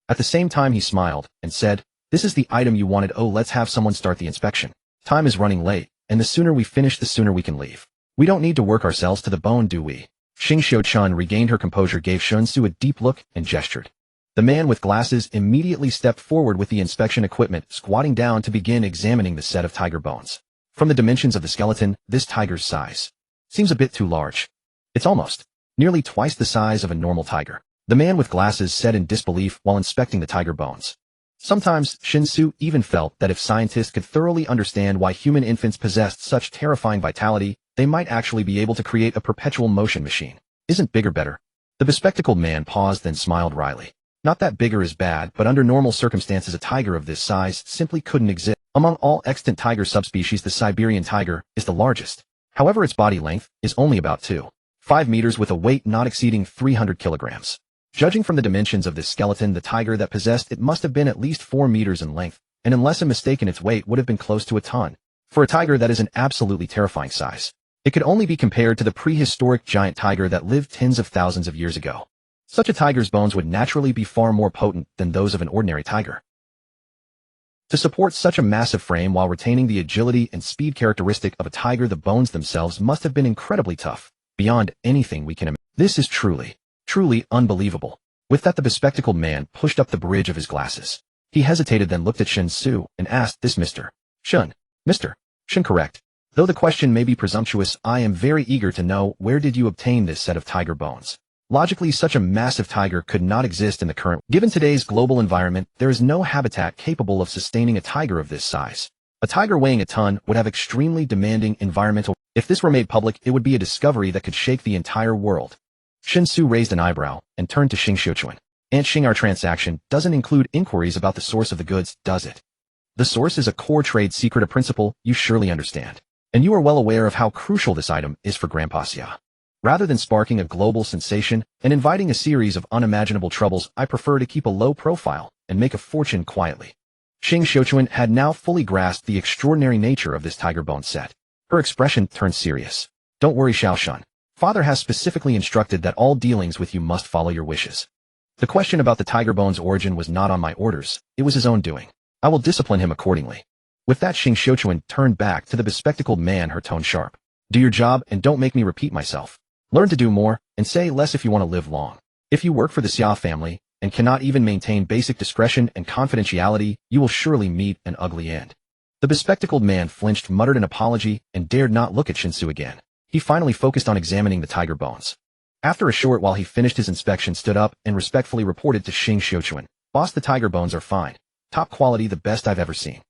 At the same time, he smiled and said, "This is the item you wanted. Oh, let's have someone start the inspection. Time is running late, and the sooner we finish, the sooner we can leave. We don't need to work ourselves to the bone, do we?" Xing Xiu regained her composure, gave Shen Xu a deep look, and gestured. The man with glasses immediately stepped forward with the inspection equipment, squatting down to begin examining the set of tiger bones. From the dimensions of the skeleton, this tiger's size seems a bit too large. It's almost nearly twice the size of a normal tiger. The man with glasses said in disbelief while inspecting the tiger bones. Sometimes, Shen Xu even felt that if scientists could thoroughly understand why human infants possessed such terrifying vitality, they might actually be able to create a perpetual motion machine. Isn't bigger better? The bespectacled man paused, then smiled wryly. Not that bigger is bad, but under normal circumstances a tiger of this size simply couldn't exist. Among all extant tiger subspecies, the Siberian tiger is the largest. However, its body length is only about 2.5 meters with a weight not exceeding 300 kilograms. Judging from the dimensions of this skeleton, the tiger that possessed it must have been at least 4 meters in length, and unless I'm mistaken, its weight would have been close to a ton. For a tiger, that is an absolutely terrifying size. It could only be compared to the prehistoric giant tiger that lived tens of thousands of years ago. Such a tiger's bones would naturally be far more potent than those of an ordinary tiger. To support such a massive frame while retaining the agility and speed characteristic of a tiger, the bones themselves must have been incredibly tough, beyond anything we can imagine. This is truly unbelievable. With that, the bespectacled man pushed up the bridge of his glasses. He hesitated, then looked at Shen Xu and asked, "This Mr. Shen?" "Mr. Shen, correct. Though the question may be presumptuous, I am very eager to know, where did you obtain this set of tiger bones?" Logically, such a massive tiger could not exist in the current. Given today's global environment, there is no habitat capable of sustaining a tiger of this size. A tiger weighing a ton would have extremely demanding environmental. If this were made public, it would be a discovery that could shake the entire world. Shen Xu raised an eyebrow and turned to Xing Xiuquan. "Aunt Xing, our transaction doesn't include inquiries about the source of the goods, does it?" "The source is a core trade secret, a principle you surely understand. And you are well aware of how crucial this item is for Grandpa Xia. Rather than sparking a global sensation and inviting a series of unimaginable troubles, I prefer to keep a low profile and make a fortune quietly." Xing Xiuquan had now fully grasped the extraordinary nature of this tiger bone set. Her expression turned serious. "Don't worry, Xiaoshan. Father has specifically instructed that all dealings with you must follow your wishes. The question about the tiger bone's origin was not on my orders, it was his own doing. I will discipline him accordingly." With that, Xing Xiuquan turned back to the bespectacled man, her tone sharp. Do your job and don't make me repeat myself. Learn to do more and say less if you want to live long. If you work for the Xia family and cannot even maintain basic discretion and confidentiality, you will surely meet an ugly end. The bespectacled man flinched, muttered an apology, and dared not look at Shen Xu again. He finally focused on examining the tiger bones. After a short while he finished his inspection, stood up, and respectfully reported to Shen Xu, "Boss, the tiger bones are fine. Top quality, the best I've ever seen.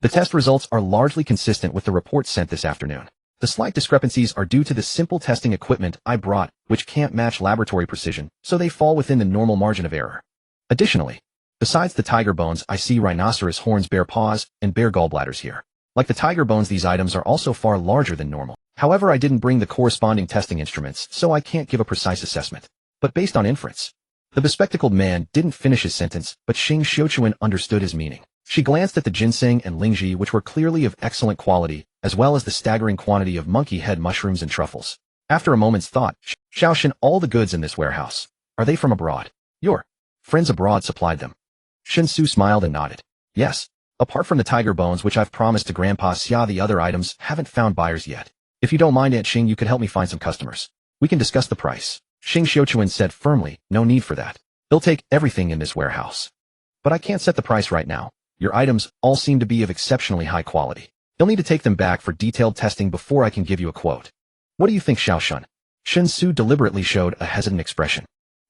The test results are largely consistent with the report sent this afternoon. The slight discrepancies are due to the simple testing equipment I brought, which can't match laboratory precision, so they fall within the normal margin of error. Additionally, besides the tiger bones, I see rhinoceros horns, bear paws, and bear gallbladders here. Like the tiger bones, these items are also far larger than normal. However, I didn't bring the corresponding testing instruments, so I can't give a precise assessment. But based on inference." The bespectacled man didn't finish his sentence, but Shen Xu understood his meaning. She glanced at the ginseng and lingji, which were clearly of excellent quality, as well as the staggering quantity of monkey head mushrooms and truffles. After a moment's thought, Xiaoshen, all the goods in this warehouse, are they from abroad? Your friends abroad supplied them. Shen Xu smiled and nodded. Yes. Apart from the tiger bones, which I've promised to Grandpa Xia, the other items haven't found buyers yet. If you don't mind, Aunt Xing, you could help me find some customers. We can discuss the price. Shen Xu said firmly, no need for that. They'll take everything in this warehouse. But I can't set the price right now. Your items all seem to be of exceptionally high quality. You'll need to take them back for detailed testing before I can give you a quote. What do you think, Xiaoshen? Shen Xu deliberately showed a hesitant expression.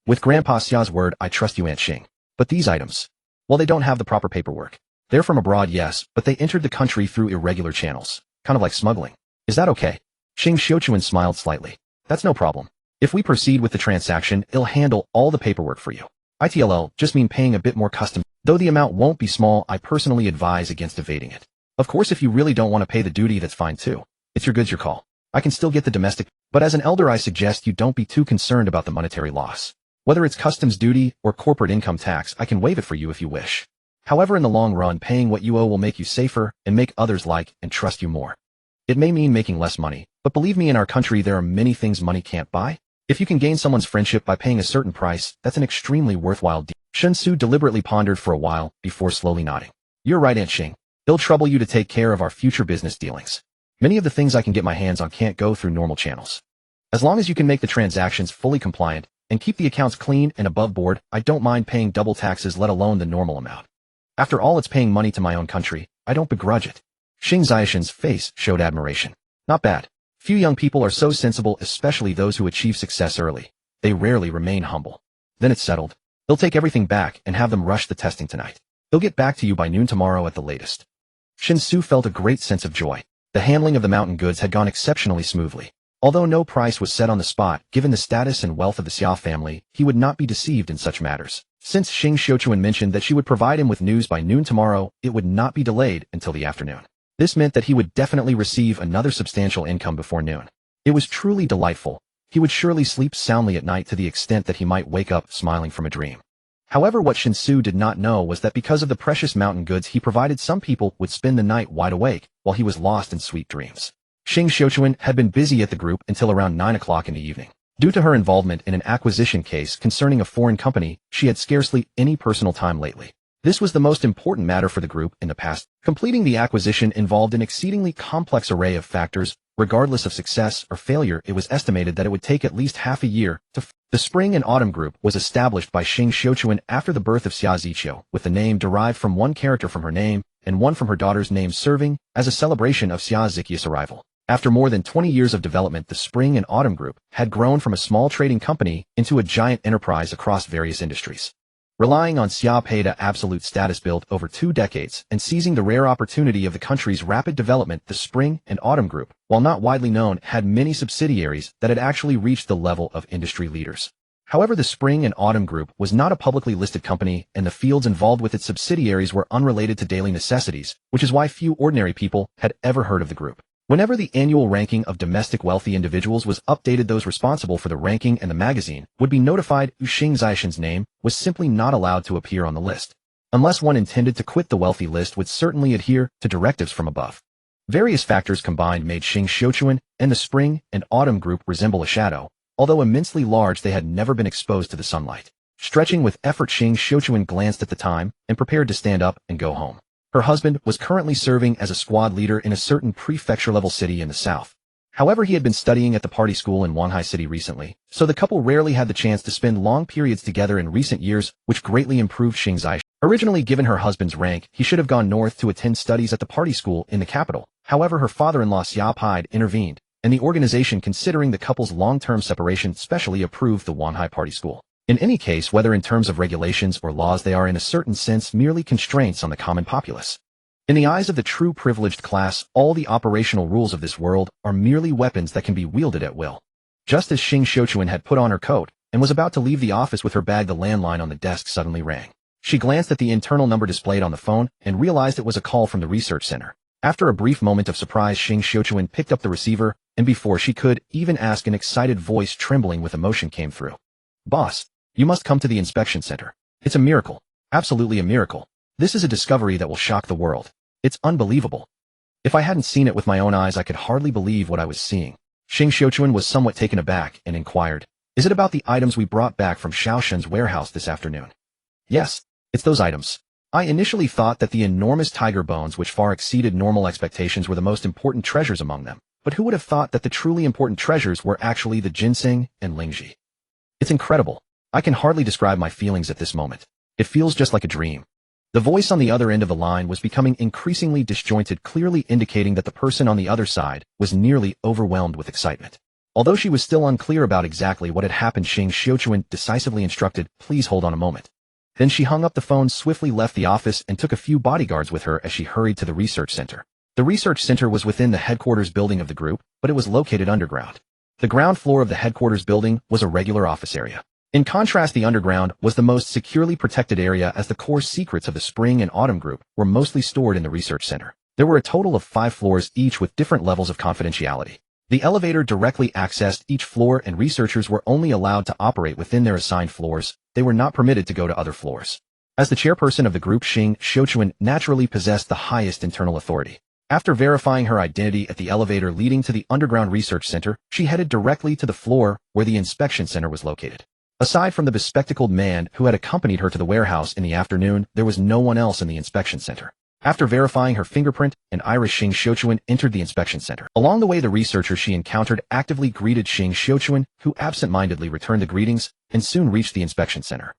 With Grandpa Xia's word, I trust you, Aunt Xing. But these items, well, they don't have the proper paperwork. They're from abroad, yes, but they entered the country through irregular channels, kind of like smuggling. Is that okay? Shen Xu smiled slightly. That's no problem. If we proceed with the transaction, it'll handle all the paperwork for you. ITLL just mean paying a bit more custom. Though the amount won't be small, I personally advise against evading it. Of course, if you really don't want to pay the duty, that's fine too. It's your goods, your call. I can still get the domestic, but as an elder, I suggest you don't be too concerned about the monetary loss. Whether it's customs duty or corporate income tax, I can waive it for you if you wish. However, in the long run, paying what you owe will make you safer and make others like and trust you more. It may mean making less money, but believe me, in our country, there are many things money can't buy. If you can gain someone's friendship by paying a certain price, that's an extremely worthwhile deal. Shen Xu deliberately pondered for a while before slowly nodding. You're right, Aunt Xing. It'll trouble you to take care of our future business dealings. Many of the things I can get my hands on can't go through normal channels. As long as you can make the transactions fully compliant and keep the accounts clean and above board, I don't mind paying double taxes, let alone the normal amount. After all, it's paying money to my own country. I don't begrudge it. Xing Xiaoshen's face showed admiration. Not bad. Few young people are so sensible, especially those who achieve success early. They rarely remain humble. Then it's settled. They'll take everything back and have them rush the testing tonight. They'll get back to you by noon tomorrow at the latest. Shen Xu felt a great sense of joy. The handling of the mountain goods had gone exceptionally smoothly. Although no price was set on the spot, given the status and wealth of the Xia family, he would not be deceived in such matters. Since Shen Xu mentioned that she would provide him with news by noon tomorrow, it would not be delayed until the afternoon. This meant that he would definitely receive another substantial income before noon. It was truly delightful. He would surely sleep soundly at night, to the extent that he might wake up smiling from a dream. However, what Shen Xu did not know was that because of the precious mountain goods he provided, some people would spend the night wide awake while he was lost in sweet dreams. Shen Xu had been busy at the group until around 9 o'clock in the evening. Due to her involvement in an acquisition case concerning a foreign company, she had scarcely any personal time lately. This was the most important matter for the group in the past. Completing the acquisition involved an exceedingly complex array of factors. Regardless of success or failure, it was estimated that it would take at least half a year to The Spring and Autumn Group was established by Shen Xu after the birth of Xia Ziqiu, with the name derived from one character from her name and one from her daughter's name, serving as a celebration of Xia Ziqiu's arrival. After more than 20 years of development, the Spring and Autumn Group had grown from a small trading company into a giant enterprise across various industries. Relying on Xia Pei's absolute status built over 2 decades and seizing the rare opportunity of the country's rapid development, the Spring and Autumn Group, while not widely known, had many subsidiaries that had actually reached the level of industry leaders. However, the Spring and Autumn Group was not a publicly listed company, and the fields involved with its subsidiaries were unrelated to daily necessities, which is why few ordinary people had ever heard of the group. Whenever the annual ranking of domestic wealthy individuals was updated, those responsible for the ranking and the magazine would be notified. Xing Xiaoshen's name was simply not allowed to appear on the list. Unless one intended to quit, the wealthy list would certainly adhere to directives from above. Various factors combined made Shen Xu and the Spring and Autumn Group resemble a shadow. Although immensely large, they had never been exposed to the sunlight. Stretching with effort, Shen Xu glanced at the time and prepared to stand up and go home. Her husband was currently serving as a squad leader in a certain prefecture-level city in the south. However, he had been studying at the party school in Wanhai City recently, so the couple rarely had the chance to spend long periods together in recent years, which greatly improved Xing Zai. Originally given her husband's rank, he should have gone north to attend studies at the party school in the capital. However, her father-in-law Xia Paide intervened, and the organization, considering the couple's long-term separation, specially approved the Wanhai party school. In any case, whether in terms of regulations or laws, they are in a certain sense merely constraints on the common populace. In the eyes of the true privileged class, all the operational rules of this world are merely weapons that can be wielded at will. Just as Xing Xiuquan had put on her coat and was about to leave the office with her bag, the landline on the desk suddenly rang. She glanced at the internal number displayed on the phone and realized it was a call from the research center. After a brief moment of surprise, Xing Xiuquan picked up the receiver, and before she could even ask, an excited voice trembling with emotion came through. "Boss, you must come to the inspection center. It's a miracle. Absolutely a miracle. This is a discovery that will shock the world. It's unbelievable. If I hadn't seen it with my own eyes, I could hardly believe what I was seeing." Xing Xiuquan was somewhat taken aback and inquired, "Is it about the items we brought back from Xiaoshen's warehouse this afternoon?" "Yes, it's those items. I initially thought that the enormous tiger bones, which far exceeded normal expectations, were the most important treasures among them. But who would have thought that the truly important treasures were actually the ginseng and lingji? It's incredible. I can hardly describe my feelings at this moment. It feels just like a dream." The voice on the other end of the line was becoming increasingly disjointed, clearly indicating that the person on the other side was nearly overwhelmed with excitement. Although she was still unclear about exactly what had happened, Xing Xiuquan decisively instructed, "Please hold on a moment." Then she hung up the phone, swiftly left the office, and took a few bodyguards with her as she hurried to the research center. The research center was within the headquarters building of the group, but it was located underground. The ground floor of the headquarters building was a regular office area. In contrast, the underground was the most securely protected area, as the core secrets of the Spring and Autumn group were mostly stored in the research center. There were a total of 5 floors, each with different levels of confidentiality. The elevator directly accessed each floor, and researchers were only allowed to operate within their assigned floors. They were not permitted to go to other floors. As the chairperson of the group, Xing Xiuquan naturally possessed the highest internal authority. After verifying her identity at the elevator leading to the underground research center, she headed directly to the floor where the inspection center was located. Aside from the bespectacled man who had accompanied her to the warehouse in the afternoon, there was no one else in the inspection center. After verifying her fingerprint and iris, Xing Xiuquan entered the inspection center. Along the way, the researcher she encountered actively greeted Xing Xiuquan, who absent-mindedly returned the greetings, and soon reached the inspection center.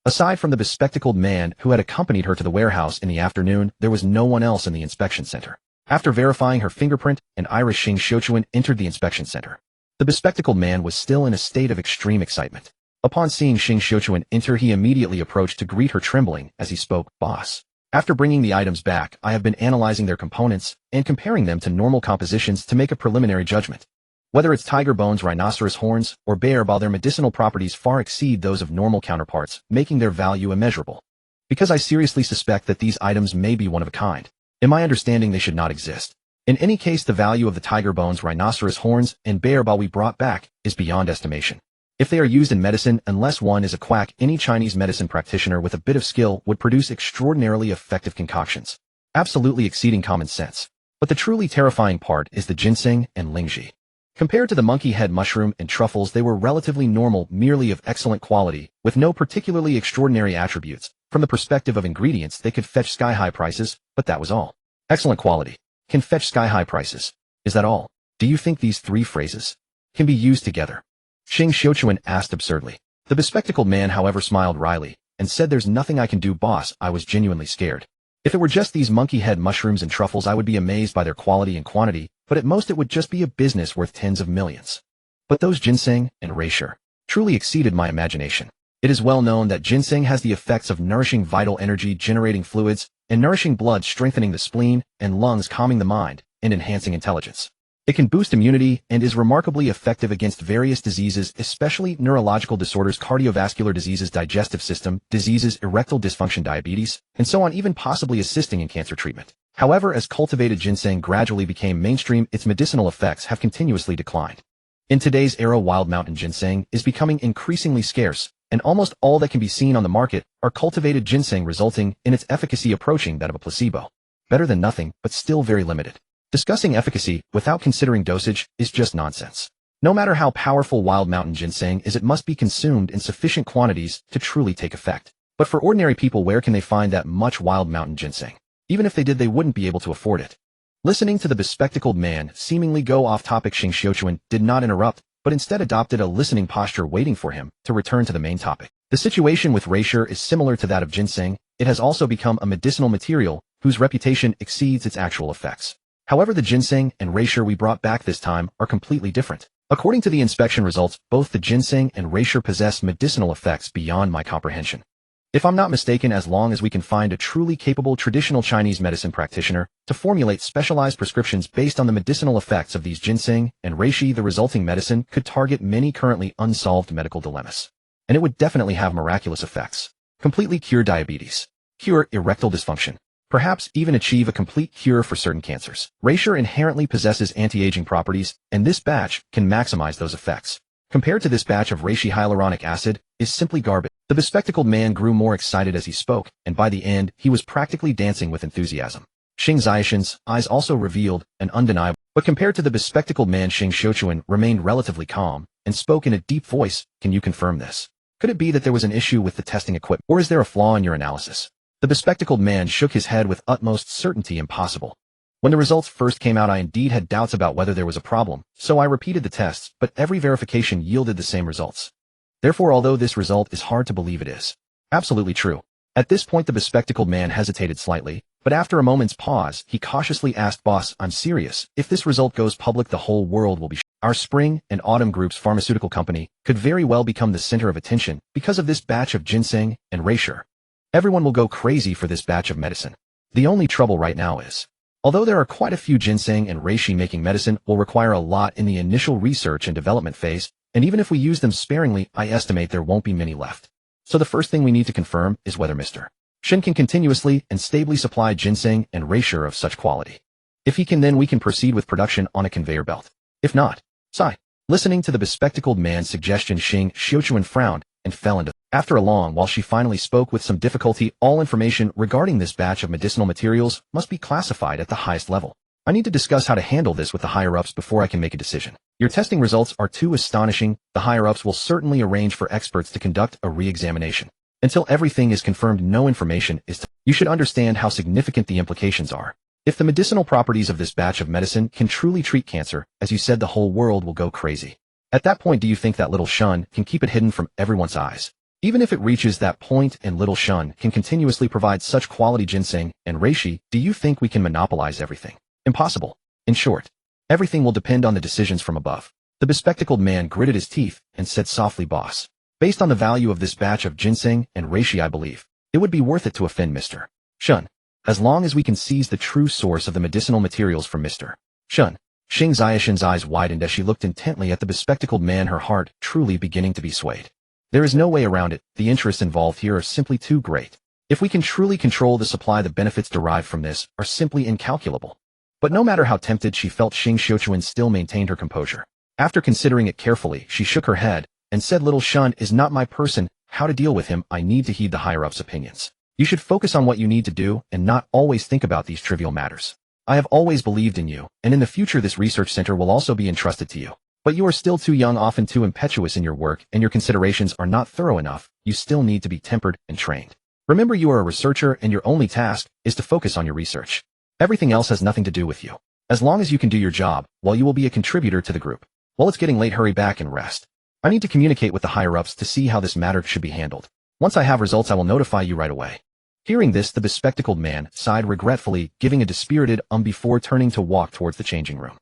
Aside from the bespectacled man who had accompanied her to the warehouse in the afternoon, there was no one else in the inspection center. After verifying her fingerprint and iris, Xing Xiuquan entered the inspection center. The bespectacled man was still in a state of extreme excitement. Upon seeing Xing Xiuquan enter, he immediately approached to greet her, trembling as he spoke. "Boss, after bringing the items back, I have been analyzing their components and comparing them to normal compositions to make a preliminary judgment. Whether it's tiger bones, rhinoceros horns, or bear bile, their medicinal properties far exceed those of normal counterparts, making their value immeasurable. Because I seriously suspect that these items may be one of a kind. In my understanding, they should not exist. In any case, the value of the tiger bones, rhinoceros horns, and bear bile we brought back is beyond estimation. If they are used in medicine, unless one is a quack, any Chinese medicine practitioner with a bit of skill would produce extraordinarily effective concoctions, absolutely exceeding common sense. But the truly terrifying part is the ginseng and lingji. Compared to the monkey head mushroom and truffles, they were relatively normal, merely of excellent quality, with no particularly extraordinary attributes. From the perspective of ingredients, they could fetch sky-high prices, but that was all. Excellent quality. Can fetch sky-high prices. Is that all? Do you think these 3 phrases can be used together?" Xing Xiuquan asked absurdly. The bespectacled man, however, smiled wryly and said, "There's nothing I can do, boss. I was genuinely scared. If it were just these monkey head mushrooms and truffles, I would be amazed by their quality and quantity, but at most it would just be a business worth tens of millions. But those ginseng and reishi truly exceeded my imagination. It is well known that ginseng has the effects of nourishing vital energy, generating fluids, and nourishing blood, strengthening the spleen and lungs, calming the mind, and enhancing intelligence. It can boost immunity and is remarkably effective against various diseases, especially neurological disorders, cardiovascular diseases, digestive system diseases, erectile dysfunction, diabetes, and so on, even possibly assisting in cancer treatment. However, as cultivated ginseng gradually became mainstream, its medicinal effects have continuously declined. In today's era, wild mountain ginseng is becoming increasingly scarce, and almost all that can be seen on the market are cultivated ginseng, resulting in its efficacy approaching that of a placebo. Better than nothing, but still very limited. Discussing efficacy without considering dosage is just nonsense. No matter how powerful wild mountain ginseng is, it must be consumed in sufficient quantities to truly take effect. But for ordinary people, where can they find that much wild mountain ginseng? Even if they did, they wouldn't be able to afford it. Listening to the bespectacled man seemingly go off topic, Shen Xu did not interrupt, but instead adopted a listening posture, waiting for him to return to the main topic. The situation with reishi is similar to that of ginseng. It has also become a medicinal material whose reputation exceeds its actual effects. However, the ginseng and reishi we brought back this time are completely different. According to the inspection results, both the ginseng and reishi possess medicinal effects beyond my comprehension. If I'm not mistaken, as long as we can find a truly capable traditional Chinese medicine practitioner to formulate specialized prescriptions based on the medicinal effects of these ginseng and reishi, the resulting medicine could target many currently unsolved medical dilemmas. And it would definitely have miraculous effects. Completely cure diabetes, cure erectile dysfunction, perhaps even achieve a complete cure for certain cancers. Reishi inherently possesses anti-aging properties, and this batch can maximize those effects. Compared to this batch of reishi, hyaluronic acid is simply garbage. The bespectacled man grew more excited as he spoke, and by the end, he was practically dancing with enthusiasm. Shen Xiaoshen's eyes also revealed an undeniable, but compared to the bespectacled man, Shen Xu remained relatively calm and spoke in a deep voice. Can you confirm this? Could it be that there was an issue with the testing equipment, or is there a flaw in your analysis? The bespectacled man shook his head with utmost certainty. Impossible. When the results first came out, I indeed had doubts about whether there was a problem, so I repeated the tests, but every verification yielded the same results. Therefore, although this result is hard to believe, it is absolutely true. At this point, the bespectacled man hesitated slightly, but after a moment's pause, he cautiously asked, "Boss, I'm serious. If this result goes public, the whole world will be shocked. Our Spring and Autumn Group's pharmaceutical company could very well become the center of attention because of this batch of ginseng and reishi. Everyone will go crazy for this batch of medicine. The only trouble right now is, although there are quite a few ginseng and reishi, making medicine will require a lot in the initial research and development phase, and even if we use them sparingly, I estimate there won't be many left. So the first thing we need to confirm is whether Mr. Shen can continuously and stably supply ginseng and reishi of such quality. If he can, then we can proceed with production on a conveyor belt. If not, sigh." Listening to the bespectacled man's suggestion, Shen Xu frowned and fell into. After a long while, she finally spoke with some difficulty. "All information regarding this batch of medicinal materials must be classified at the highest level. I need to discuss how to handle this with the higher-ups before I can make a decision. Your testing results are too astonishing. The higher-ups will certainly arrange for experts to conduct a re-examination. Until everything is confirmed, no information is to. You should understand how significant the implications are. If the medicinal properties of this batch of medicine can truly treat cancer, as you said, the whole world will go crazy. At that point, do you think that little Shen can keep it hidden from everyone's eyes? Even if it reaches that point and little Shen can continuously provide such quality ginseng and reishi, do you think we can monopolize everything? Impossible. In short, everything will depend on the decisions from above." The bespectacled man gritted his teeth and said softly, "Boss, based on the value of this batch of ginseng and reishi, I believe it would be worth it to offend Mr. Shen, as long as we can seize the true source of the medicinal materials from Mr. Shen." Shen Xiaoshen's eyes widened as she looked intently at the bespectacled man, her heart truly beginning to be swayed. There is no way around it. The interests involved here are simply too great. If we can truly control the supply, the benefits derived from this are simply incalculable. But no matter how tempted she felt, Shen Xu still maintained her composure. After considering it carefully, she shook her head and said, "Little Shen is not my person. How to deal with him, I need to heed the higher-ups' opinions. You should focus on what you need to do and not always think about these trivial matters. I have always believed in you, and in the future this research center will also be entrusted to you. But you are still too young, often too impetuous in your work, and your considerations are not thorough enough. You still need to be tempered and trained. Remember, you are a researcher, and your only task is to focus on your research. Everything else has nothing to do with you. As long as you can do your job, well, you will be a contributor to the group. Well, it's getting late. Hurry back and rest. I need to communicate with the higher-ups to see how this matter should be handled. Once I have results, I will notify you right away." Hearing this, the bespectacled man sighed regretfully, giving a dispirited before turning to walk towards the changing room.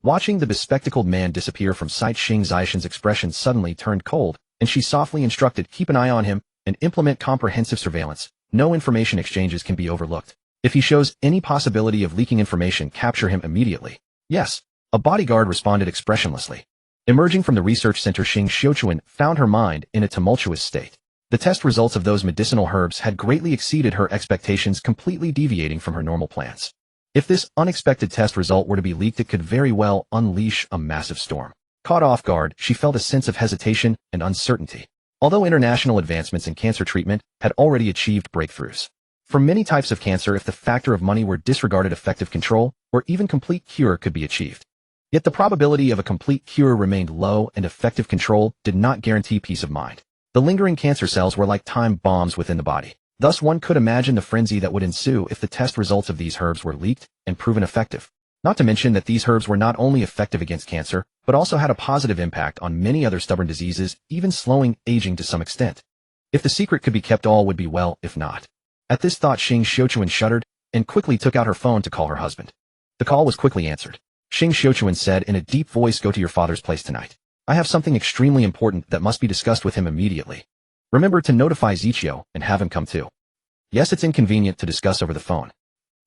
Watching the bespectacled man disappear from sight, Shen Xiaoshen's expression suddenly turned cold, and she softly instructed, "Keep an eye on him and implement comprehensive surveillance. No information exchanges can be overlooked. If he shows any possibility of leaking information, capture him immediately." "Yes." A bodyguard responded expressionlessly. Emerging from the research center, Shen Xu found her mind in a tumultuous state. The test results of those medicinal herbs had greatly exceeded her expectations, completely deviating from her normal plans. If this unexpected test result were to be leaked, it could very well unleash a massive storm. Caught off guard, she felt a sense of hesitation and uncertainty. Although international advancements in cancer treatment had already achieved breakthroughs for many types of cancer, if the factor of money were disregarded, effective control or even complete cure could be achieved. Yet the probability of a complete cure remained low, and effective control did not guarantee peace of mind. The lingering cancer cells were like time bombs within the body. Thus one could imagine the frenzy that would ensue if the test results of these herbs were leaked and proven effective. Not to mention that these herbs were not only effective against cancer, but also had a positive impact on many other stubborn diseases, even slowing aging to some extent. If the secret could be kept, all would be well, if not. At this thought, Shen Xu shuddered and quickly took out her phone to call her husband. The call was quickly answered. Shen Xu said in a deep voice, "Go to your father's place tonight. I have something extremely important that must be discussed with him immediately. Remember to notify Zichio and have him come too. Yes, it's inconvenient to discuss over the phone.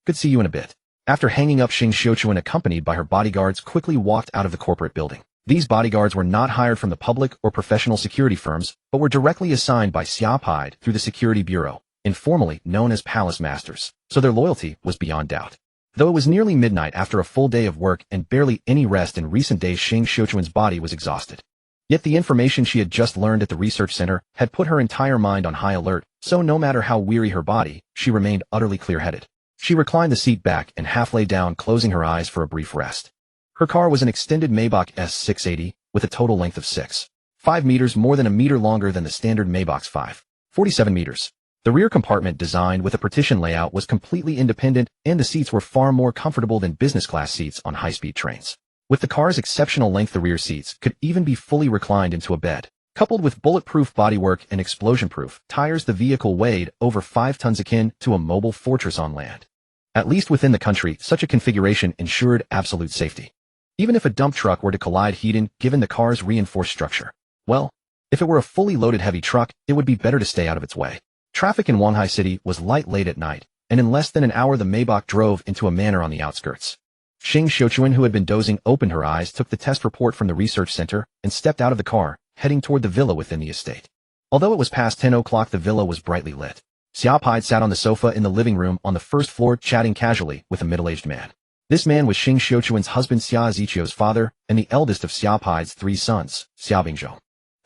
Could see you in a bit." After hanging up, Shen Xu, accompanied by her bodyguards, quickly walked out of the corporate building. These bodyguards were not hired from the public or professional security firms, but were directly assigned by Sci-Fi through the Security Bureau, informally known as Palace Masters, so their loyalty was beyond doubt. Though it was nearly midnight after a full day of work and barely any rest in recent days, Shen Xu's body was exhausted. Yet the information she had just learned at the research center had put her entire mind on high alert, so no matter how weary her body, she remained utterly clear-headed. She reclined the seat back and half lay down, closing her eyes for a brief rest. Her car was an extended Maybach S680 with a total length of 6.5 meters, more than a meter longer than the standard Maybach's 5.47 meters. The rear compartment, designed with a partition layout, was completely independent, and the seats were far more comfortable than business-class seats on high-speed trains. With the car's exceptional length, the rear seats could even be fully reclined into a bed. Coupled with bulletproof bodywork and explosion-proof tires, the vehicle weighed over 5 tons, akin to a mobile fortress on land. At least within the country, such a configuration ensured absolute safety. Even if a dump truck were to collide head-on, given the car's reinforced structure. Well, if it were a fully loaded heavy truck, it would be better to stay out of its way. Traffic in Shanghai City was light late at night, and in less than an hour the Maybach drove into a manor on the outskirts. Shen Xu, who had been dozing, opened her eyes, took the test report from the research center, and stepped out of the car, heading toward the villa within the estate. Although it was past 10 o'clock, the villa was brightly lit. Sci-Fi sat on the sofa in the living room on the first floor, chatting casually with a middle-aged man. This man was Shen Xu's husband, Xia Zichio's father, and the eldest of Sci-Fi's 3 sons, Xia Bingzhong.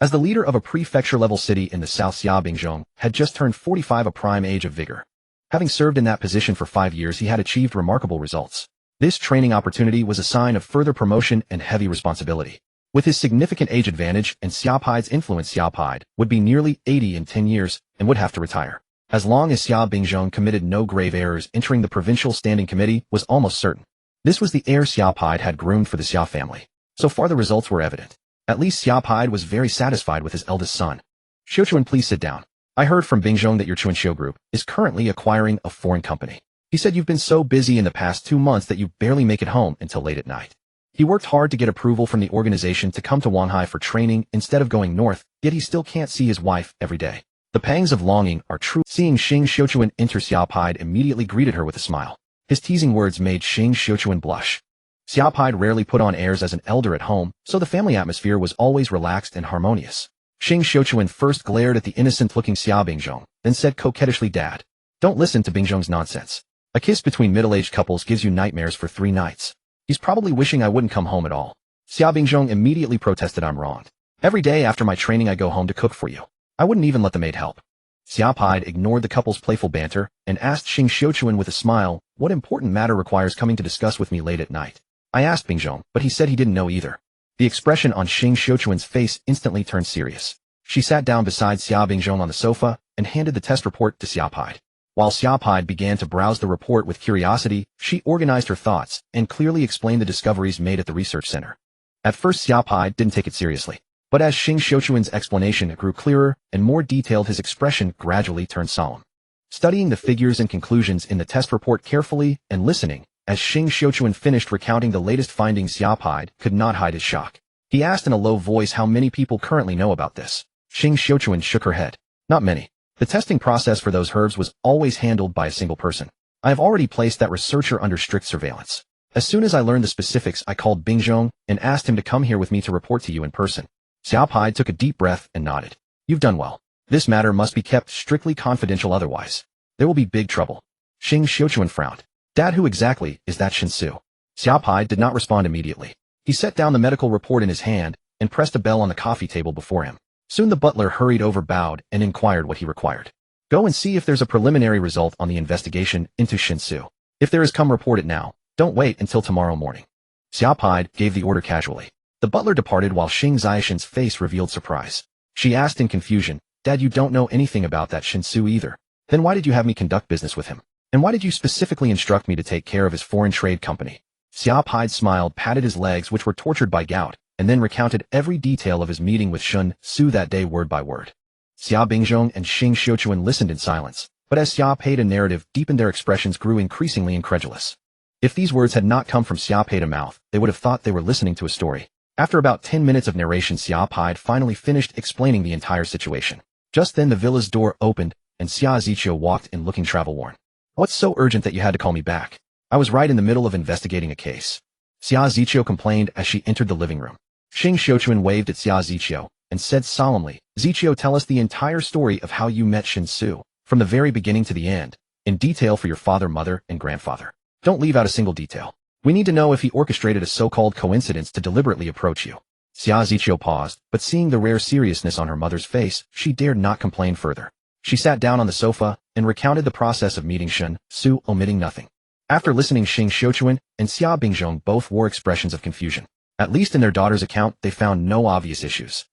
As the leader of a prefecture-level city in the south, Xia Bingzhong had just turned 45, a prime age of vigor. Having served in that position for 5 years, he had achieved remarkable results. This training opportunity was a sign of further promotion and heavy responsibility. With his significant age advantage and Sci-Fi's influence, Sci-Fi would be nearly 80 in 10 years and would have to retire. As long as Xia Bingzhong committed no grave errors, entering the provincial standing committee was almost certain. This was the heir Sci-Fi had groomed for the Xia family. So far the results were evident. At least Sci-Fi was very satisfied with his eldest son. Xuan, please sit down. I heard from Bingzhong that your Chuanxiu group is currently acquiring a foreign company. He said you've been so busy in the past 2 months that you barely make it home until late at night. He worked hard to get approval from the organization to come to Shanghai for training instead of going north, yet he still can't see his wife every day. The pangs of longing are true. Seeing Shen Xu enter, Sci-Fi immediately greeted her with a smile. His teasing words made Shen Xu blush. Sci-Fi rarely put on airs as an elder at home, so the family atmosphere was always relaxed and harmonious. Shen Xu first glared at the innocent-looking Xia Bingzhong, then said coquettishly, "Dad, don't listen to Bingzhong's nonsense. A kiss between middle-aged couples gives you nightmares for 3 nights. He's probably wishing I wouldn't come home at all." Xia Bingzhong immediately protested, "I'm wrong. Every day after my training I go home to cook for you. I wouldn't even let the maid help." Sci-Fi ignored the couple's playful banter and asked Shen Xu with a smile, "What important matter requires coming to discuss with me late at night?" I asked Bingzhong, but he said he didn't know either. The expression on Shen Xu's face instantly turned serious. She sat down beside Xia Bingzhong on the sofa and handed the test report to Sci-Fi. While Sci-Fi began to browse the report with curiosity, she organized her thoughts and clearly explained the discoveries made at the research center. At first, Sci-Fi didn't take it seriously. But as Shen Xu's explanation grew clearer and more detailed, his expression gradually turned solemn. Studying the figures and conclusions in the test report carefully and listening, as Shen Xu finished recounting the latest findings, Sci-Fi could not hide his shock. He asked in a low voice how many people currently know about this. Shen Xu shook her head. Not many. The testing process for those herbs was always handled by a single person. I have already placed that researcher under strict surveillance. As soon as I learned the specifics, I called Bingzhong and asked him to come here with me to report to you in person. Sci-Fi took a deep breath and nodded. You've done well. This matter must be kept strictly confidential, otherwise there will be big trouble. Shen Xu frowned. Dad, who exactly is that Shen Xu? Sci-Fi did not respond immediately. He set down the medical report in his hand and pressed a bell on the coffee table before him. Soon the butler hurried over, bowed, and inquired what he required. Go and see if there's a preliminary result on the investigation into Shen Xu. If there is, come report it now. Don't wait until tomorrow morning. Sci-Fi gave the order casually. The butler departed while Shen Xiaoshen's face revealed surprise. She asked in confusion, Dad, you don't know anything about that Shen Xu either. Then why did you have me conduct business with him? And why did you specifically instruct me to take care of his foreign trade company? Xia Pai smiled, patted his legs which were tortured by gout, and then recounted every detail of his meeting with Shen Xu that day word by word. Xia Bingzhong and Shen Xu listened in silence, but as Xia Pei's narrative deepened their expressions grew increasingly incredulous. If these words had not come from Xia Pei's mouth, they would have thought they were listening to a story. After about 10 minutes of narration, Xia Pai finally finished explaining the entire situation. Just then the villa's door opened, and Xia Ziqiu walked in looking travel-worn. "What's so urgent that you had to call me back? I was right in the middle of investigating a case," Xia Ziqiu complained as she entered the living room. Shen Xu waved at Xia Ziqiu and said solemnly, "Ziqiu, tell us the entire story of how you met Shen Xu, from the very beginning to the end, in detail for your father, mother, and grandfather. Don't leave out a single detail. We need to know if he orchestrated a so-called coincidence to deliberately approach you." Xia Ziqiu paused, but seeing the rare seriousness on her mother's face, she dared not complain further. She sat down on the sofa and recounted the process of meeting Shen Xu, omitting nothing. After listening, Shen Xu and Xia Bingzhong both wore expressions of confusion. At least in their daughter's account, they found no obvious issues.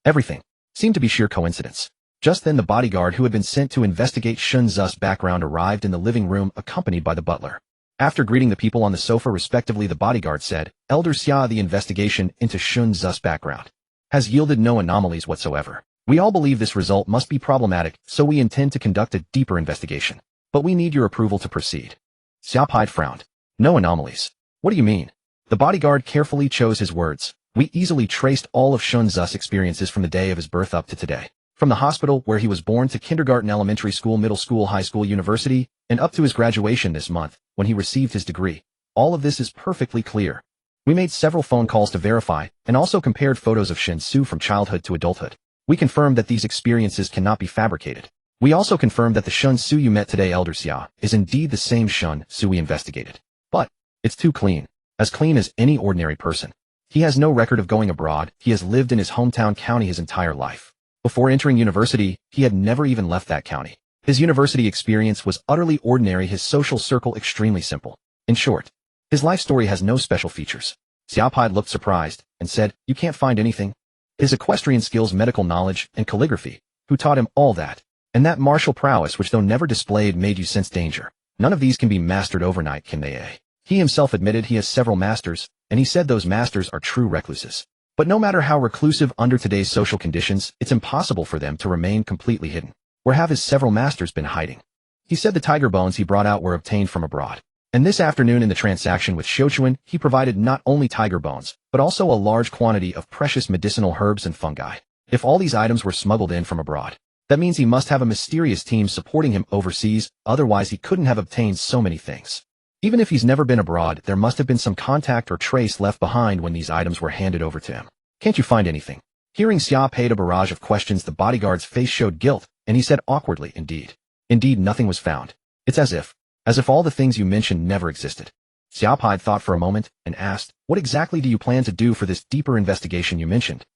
Everything seemed to be sheer coincidence. Just then the bodyguard who had been sent to investigate Shen Xu's background arrived in the living room accompanied by the butler. After greeting the people on the sofa respectively, the bodyguard said, "Elder Xia, the investigation into Shen Xu's background has yielded no anomalies whatsoever. We all believe this result must be problematic, so we intend to conduct a deeper investigation. But we need your approval to proceed." Xia Pai frowned. "No anomalies? What do you mean?" The bodyguard carefully chose his words. "We easily traced all of Shen Xu's experiences from the day of his birth up to today. From the hospital where he was born to kindergarten, elementary school, middle school, high school, university, and up to his graduation this month, when he received his degree. All of this is perfectly clear. We made several phone calls to verify, and also compared photos of Shen Xu from childhood to adulthood. We confirmed that these experiences cannot be fabricated. We also confirmed that the Shen Xu you met today, Elder Xia, is indeed the same Shen Xu we investigated. But it's too clean. As clean as any ordinary person. He has no record of going abroad. He has lived in his hometown county his entire life. Before entering university, he had never even left that county. His university experience was utterly ordinary, his social circle extremely simple. In short, his life story has no special features." Xia Pai looked surprised and said, "You can't find anything? His equestrian skills, medical knowledge, and calligraphy, who taught him all that? And that martial prowess which though never displayed made you sense danger. None of these can be mastered overnight, can they? He himself admitted he has several masters, and he said those masters are true recluses. But no matter how reclusive under today's social conditions, it's impossible for them to remain completely hidden. Where have his several masters been hiding? He said the tiger bones he brought out were obtained from abroad. And this afternoon in the transaction with Xiuquan, he provided not only tiger bones, but also a large quantity of precious medicinal herbs and fungi. If all these items were smuggled in from abroad, that means he must have a mysterious team supporting him overseas, otherwise he couldn't have obtained so many things. Even if he's never been abroad, there must have been some contact or trace left behind when these items were handed over to him. Can't you find anything?" Hearing Xia Pei's barrage of questions, the bodyguard's face showed guilt, and he said awkwardly, Indeed, nothing was found. It's as if all the things you mentioned never existed." Xia Pai thought for a moment and asked, "What exactly do you plan to do for this deeper investigation you mentioned?"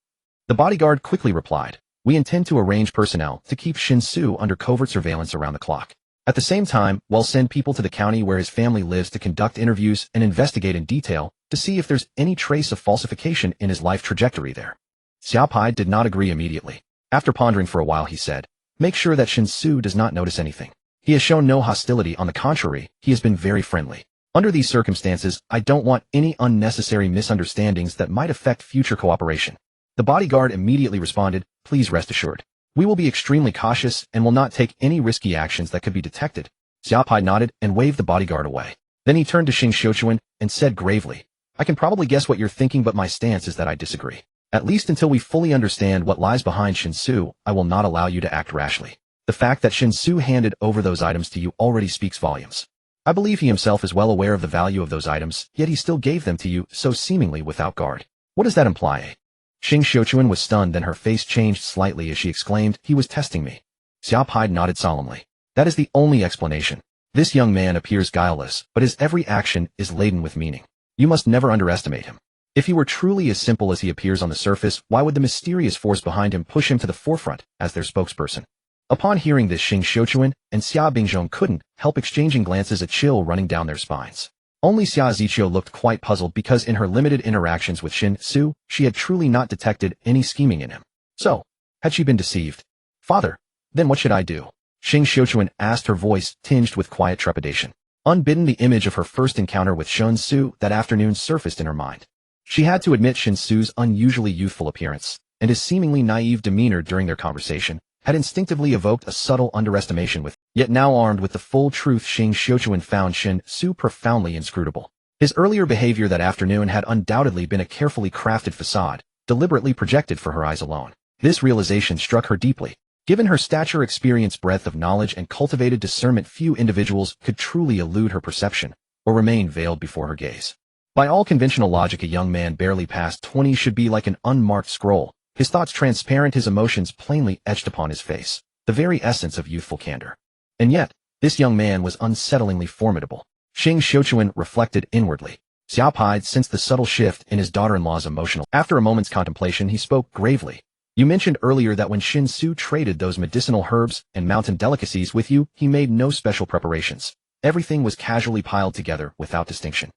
The bodyguard quickly replied, "We intend to arrange personnel to keep Shen Xu under covert surveillance around the clock. At the same time, we'll send people to the county where his family lives to conduct interviews and investigate in detail to see if there's any trace of falsification in his life trajectory there." Xia Pai did not agree immediately. After pondering for a while, he said, "Make sure that Shen Xu does not notice anything. He has shown no hostility, on the contrary, he has been very friendly. Under these circumstances, I don't want any unnecessary misunderstandings that might affect future cooperation." The bodyguard immediately responded, "Please rest assured. We will be extremely cautious and will not take any risky actions that could be detected." Xia Pai nodded and waved the bodyguard away. Then he turned to Shen Xu and said gravely, "I can probably guess what you're thinking, but my stance is that I disagree. At least until we fully understand what lies behind Shen Xu, I will not allow you to act rashly. The fact that Shen Xu handed over those items to you already speaks volumes. I believe he himself is well aware of the value of those items, yet he still gave them to you so seemingly without guard. What does that imply?" Shen Xu was stunned, then her face changed slightly as she exclaimed, "He was testing me." Xia Pai nodded solemnly. "That is the only explanation. This young man appears guileless, but his every action is laden with meaning. You must never underestimate him. If he were truly as simple as he appears on the surface, why would the mysterious force behind him push him to the forefront as their spokesperson?" Upon hearing this, Shen Xu and Xia Bingzhong couldn't help exchanging glances, a chill running down their spines. Only Xia Ziqiu looked quite puzzled because in her limited interactions with Shen Xu, she had truly not detected any scheming in him. So, had she been deceived? "Father, then what should I do?" Shen Xu asked, her voice tinged with quiet trepidation. Unbidden, the image of her first encounter with Shen Xu that afternoon surfaced in her mind. She had to admit Shen Xu's unusually youthful appearance and his seemingly naive demeanor during their conversation had instinctively evoked a subtle underestimation with. Yet now armed with the full truth, Shen Xu found Shen Xu profoundly inscrutable. His earlier behavior that afternoon had undoubtedly been a carefully crafted facade, deliberately projected for her eyes alone. This realization struck her deeply. Given her stature, experience, breadth of knowledge, and cultivated discernment, few individuals could truly elude her perception or remain veiled before her gaze. By all conventional logic, a young man barely past 20 should be like an unmarked scroll, his thoughts transparent, his emotions plainly etched upon his face, the very essence of youthful candor. And yet, this young man was unsettlingly formidable. Shen Xu reflected inwardly. Xiaopai sensed the subtle shift in his daughter-in-law's emotional. After a moment's contemplation, he spoke gravely. You mentioned earlier that when Shen Xu traded those medicinal herbs and mountain delicacies with you, he made no special preparations. Everything was casually piled together without distinction.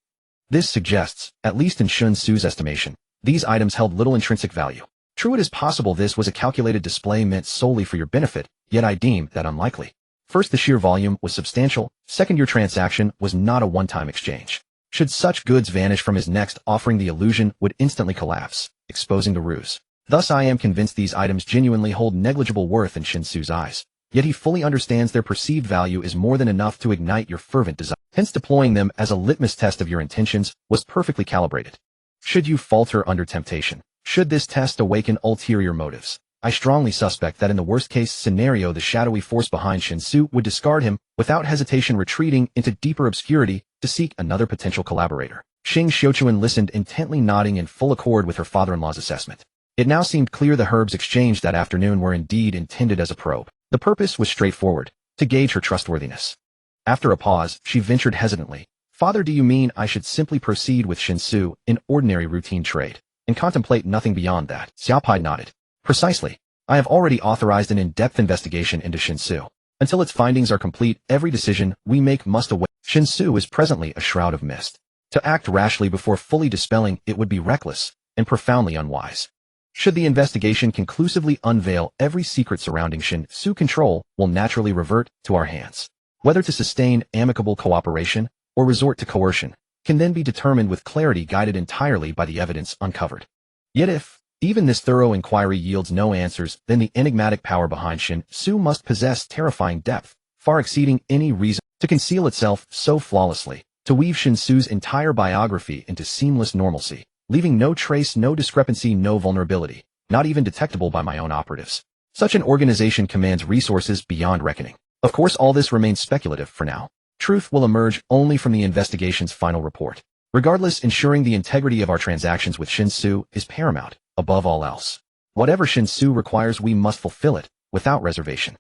This suggests, at least in Shen Xu's estimation, these items held little intrinsic value. True, it is possible this was a calculated display meant solely for your benefit, yet I deem that unlikely. First, the sheer volume was substantial. Second, your transaction was not a one-time exchange. Should such goods vanish from his next offering, the illusion would instantly collapse, exposing the ruse. Thus, I am convinced these items genuinely hold negligible worth in Shen Xu's eyes. Yet he fully understands their perceived value is more than enough to ignite your fervent desire. Hence, deploying them as a litmus test of your intentions was perfectly calibrated. Should you falter under temptation, should this test awaken ulterior motives, I strongly suspect that in the worst-case scenario, the shadowy force behind Shen Xu would discard him, without hesitation retreating into deeper obscurity to seek another potential collaborator. Shen Xu listened intently, nodding in full accord with her father-in-law's assessment. It now seemed clear the herbs exchanged that afternoon were indeed intended as a probe. The purpose was straightforward, to gauge her trustworthiness. After a pause, she ventured hesitantly, Father, do you mean I should simply proceed with Shen Xu in ordinary routine trade, and contemplate nothing beyond that? Xiaopai nodded. Precisely. I have already authorized an in-depth investigation into Shen Xu. Until its findings are complete, every decision we make must await. Shen Xu is presently a shroud of mist. To act rashly before fully dispelling it would be reckless and profoundly unwise. Should the investigation conclusively unveil every secret surrounding Shen Xu, control will naturally revert to our hands. Whether to sustain amicable cooperation or resort to coercion can then be determined with clarity, guided entirely by the evidence uncovered. Yet if even this thorough inquiry yields no answers, then the enigmatic power behind Shen Xu must possess terrifying depth, far exceeding any reason to conceal itself so flawlessly, to weave Shen Xu's entire biography into seamless normalcy, leaving no trace, no discrepancy, no vulnerability, not even detectable by my own operatives. Such an organization commands resources beyond reckoning. Of course, all this remains speculative for now. Truth will emerge only from the investigation's final report. Regardless, ensuring the integrity of our transactions with Shen Xu is paramount, above all else. Whatever Shen Xu requires, we must fulfill it, without reservation.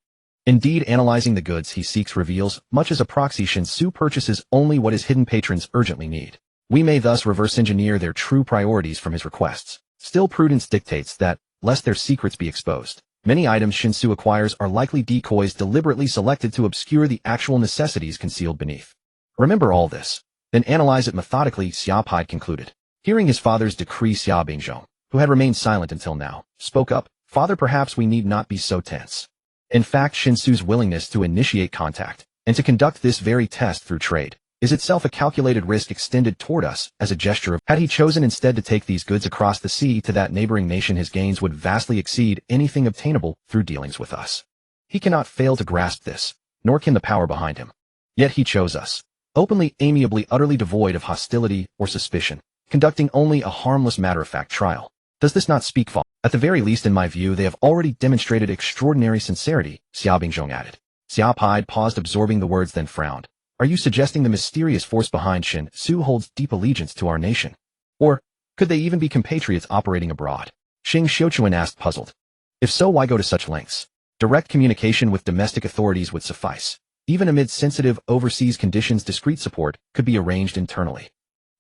Indeed, analyzing the goods he seeks reveals, much as a proxy, Shen Xu purchases only what his hidden patrons urgently need. We may thus reverse engineer their true priorities from his requests. Still, prudence dictates that, lest their secrets be exposed, many items Shen Xu acquires are likely decoys deliberately selected to obscure the actual necessities concealed beneath. Remember all this, then analyze it methodically, Xiaopai concluded. Hearing his father's decree, Xia Bingzhong, who had remained silent until now, spoke up. Father, perhaps we need not be so tense. In fact, Shen Xu's willingness to initiate contact and to conduct this very test through trade is itself a calculated risk extended toward us as a gesture of. Had he chosen instead to take these goods across the sea to that neighboring nation, his gains would vastly exceed anything obtainable through dealings with us. He cannot fail to grasp this, nor can the power behind him. Yet he chose us, openly, amiably, utterly devoid of hostility or suspicion, conducting only a harmless matter-of-fact trial. Does this not speak volumes? At the very least, in my view, they have already demonstrated extraordinary sincerity, Xia Bingzhong added. Xiaopai paused, absorbing the words, then frowned. Are you suggesting the mysterious force behind Shen Xu holds deep allegiance to our nation? Or could they even be compatriots operating abroad? Shen Xu asked, puzzled. If so, why go to such lengths? Direct communication with domestic authorities would suffice. Even amid sensitive overseas conditions, discreet support could be arranged internally.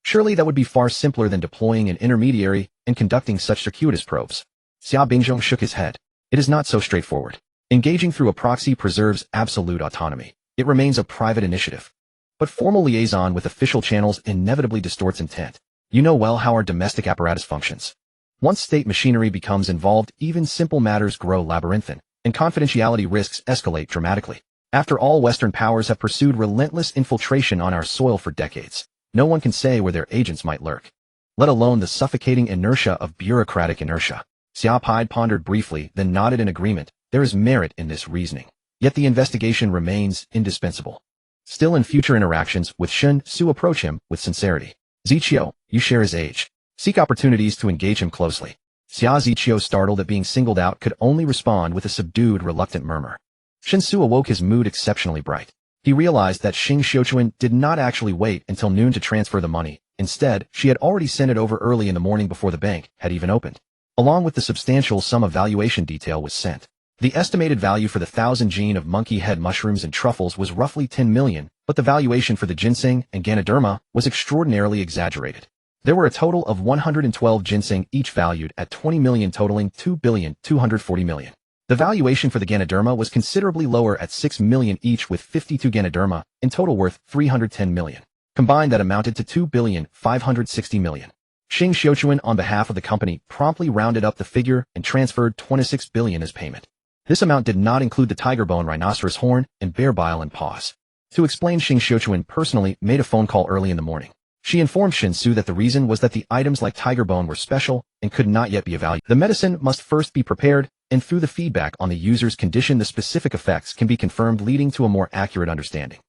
Surely that would be far simpler than deploying an intermediary and conducting such circuitous probes. Xia Bingzhong shook his head. It is not so straightforward. Engaging through a proxy preserves absolute autonomy. It remains a private initiative. But formal liaison with official channels inevitably distorts intent. You know well how our domestic apparatus functions. Once state machinery becomes involved, even simple matters grow labyrinthine, and confidentiality risks escalate dramatically. After all, Western powers have pursued relentless infiltration on our soil for decades. No one can say where their agents might lurk, let alone the suffocating inertia of bureaucratic inertia. Xiaopide pondered briefly, then nodded in agreement. There is merit in this reasoning. Yet the investigation remains indispensable. Still, in future interactions with Shen Xu, approach him with sincerity. Ziqiu, you share his age. Seek opportunities to engage him closely. Xia Ziqiu, startled at being singled out, could only respond with a subdued, reluctant murmur. Shen Xu awoke, his mood exceptionally bright. He realized that Xing Xiuquan did not actually wait until noon to transfer the money. Instead, she had already sent it over early in the morning before the bank had even opened. Along with the substantial sum of valuation detail was sent. The estimated value for the 1,000 gene of monkey head mushrooms and truffles was roughly 10 million, but the valuation for the ginseng and Ganoderma was extraordinarily exaggerated. There were a total of 112 ginseng, each valued at 20 million, totaling 2,240 million. The valuation for the Ganoderma was considerably lower at 6 million each, with 52 Ganoderma, in total worth 310 million. Combined, that amounted to 2,560 million. Xing Xiuquan, on behalf of the company, promptly rounded up the figure and transferred 26 billion as payment. This amount did not include the tiger bone, rhinoceros horn, and bear bile and paws. To explain, Xing Xiuquan personally made a phone call early in the morning. She informed Shen Xu that the reason was that the items like tiger bone were special and could not yet be evaluated. The medicine must first be prepared, and through the feedback on the user's condition, the specific effects can be confirmed, leading to a more accurate understanding.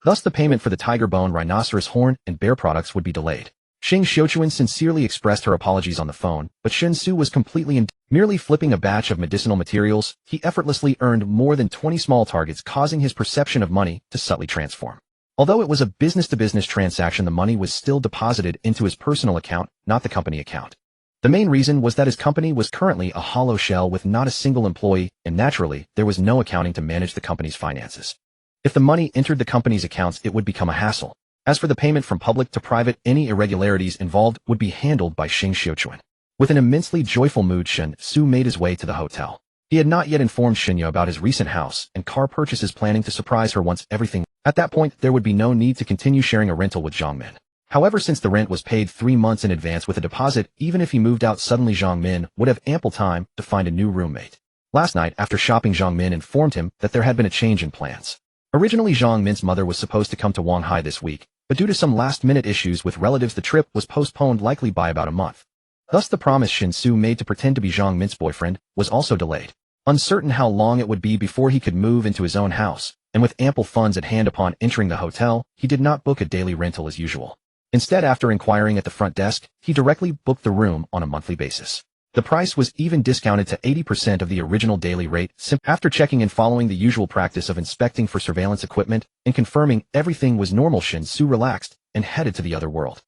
Thus, the payment for the tiger bone, rhinoceros horn, and bear products would be delayed. Xing Xiuquan sincerely expressed her apologies on the phone, but Shen Xu was completely merely flipping a batch of medicinal materials. He effortlessly earned more than 20 small targets, causing his perception of money to subtly transform. Although it was a business-to-business transaction, the money was still deposited into his personal account, not the company account. The main reason was that his company was currently a hollow shell with not a single employee, and naturally, there was no accounting to manage the company's finances. If the money entered the company's accounts, it would become a hassle. As for the payment from public to private, any irregularities involved would be handled by Xing Xiuquan. With an immensely joyful mood, Shen Xu made his way to the hotel. He had not yet informed Xinyu about his recent house and car purchases, planning to surprise her once everything. At that point, there would be no need to continue sharing a rental with Zhang Min. However, since the rent was paid 3 months in advance with a deposit, even if he moved out suddenly, Zhang Min would have ample time to find a new roommate. Last night, after shopping, Zhang Min informed him that there had been a change in plans. Originally, Zhang Min's mother was supposed to come to Wanghai this week, but due to some last-minute issues with relatives, the trip was postponed, likely by about a month. Thus, the promise Shen Xu made to pretend to be Zhang Min's boyfriend was also delayed. Uncertain how long it would be before he could move into his own house, and with ample funds at hand upon entering the hotel, he did not book a daily rental as usual. Instead, after inquiring at the front desk, he directly booked the room on a monthly basis. The price was even discounted to 80% of the original daily rate. After checking and following the usual practice of inspecting for surveillance equipment and confirming everything was normal, Shen Xu relaxed and headed to the other world.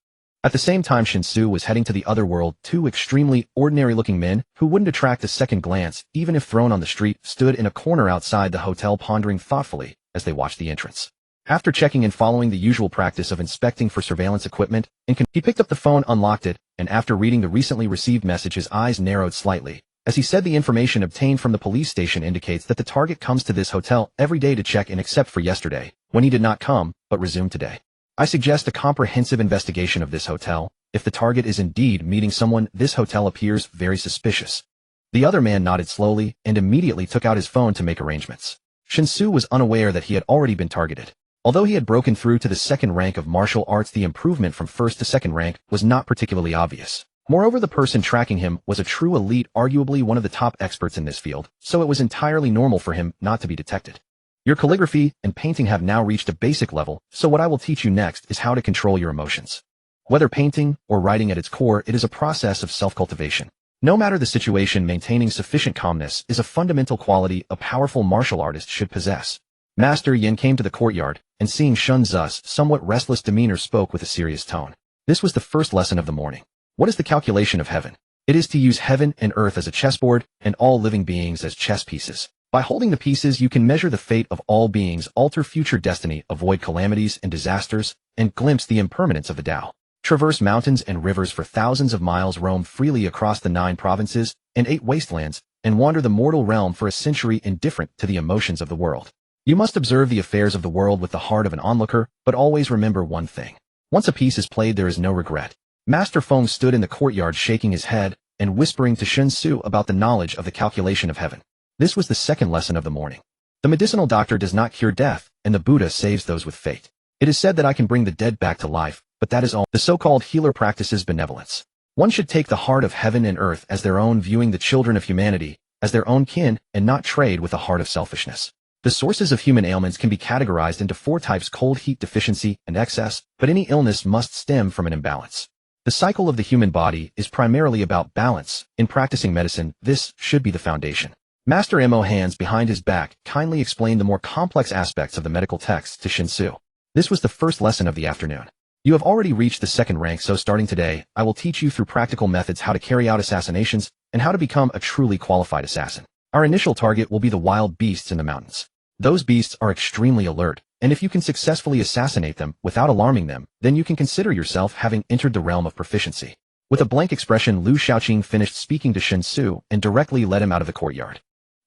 At the same time Shen Xu was heading to the other world, 2 extremely ordinary-looking men, who wouldn't attract a second glance even if thrown on the street, stood in a corner outside the hotel, pondering thoughtfully as they watched the entrance. After checking and following the usual practice of inspecting for surveillance equipment, he picked up the phone, unlocked it, and after reading the recently received message, his eyes narrowed slightly. As he said, the information obtained from the police station indicates that the target comes to this hotel every day to check in, except for yesterday, when he did not come, but resumed today. I suggest a comprehensive investigation of this hotel. If the target is indeed meeting someone, this hotel appears very suspicious. The other man nodded slowly and immediately took out his phone to make arrangements. Shen Xu was unaware that he had already been targeted. Although he had broken through to the second rank of martial arts, the improvement from first to second rank was not particularly obvious. Moreover, the person tracking him was a true elite, arguably one of the top experts in this field, so it was entirely normal for him not to be detected. Your calligraphy and painting have now reached a basic level, so what I will teach you next is how to control your emotions. Whether painting or writing, at its core, it is a process of self-cultivation. No matter the situation, maintaining sufficient calmness is a fundamental quality a powerful martial artist should possess. Master Yin came to the courtyard, and seeing Shen Xu's somewhat restless demeanor, spoke with a serious tone. This was the first lesson of the morning. What is the calculation of heaven? It is to use heaven and earth as a chessboard, and all living beings as chess pieces. By holding the pieces, you can measure the fate of all beings, alter future destiny, avoid calamities and disasters, and glimpse the impermanence of the Tao. Traverse mountains and rivers for thousands of miles, roam freely across the 9 provinces and 8 wastelands, and wander the mortal realm for a century, indifferent to the emotions of the world. You must observe the affairs of the world with the heart of an onlooker, but always remember one thing. Once a piece is played, there is no regret. Master Feng stood in the courtyard, shaking his head and whispering to Shen Xu about the knowledge of the calculation of heaven. This was the second lesson of the morning. The medicinal doctor does not cure death, and the Buddha saves those with faith. It is said that I can bring the dead back to life, but that is all. The so-called healer practices benevolence. One should take the heart of heaven and earth as their own, viewing the children of humanity as their own kin, and not trade with a heart of selfishness. The sources of human ailments can be categorized into 4 types: cold, heat, deficiency, and excess, but any illness must stem from an imbalance. The cycle of the human body is primarily about balance. In practicing medicine, this should be the foundation. Master Mo, hands behind his back, kindly explained the more complex aspects of the medical text to Shen Xu. This was the first lesson of the afternoon. You have already reached the 2nd rank, so starting today, I will teach you through practical methods how to carry out assassinations and how to become a truly qualified assassin. Our initial target will be the wild beasts in the mountains. Those beasts are extremely alert, and if you can successfully assassinate them without alarming them, then you can consider yourself having entered the realm of proficiency. With a blank expression, Lu Shaoqing finished speaking to Shen Xu and directly led him out of the courtyard.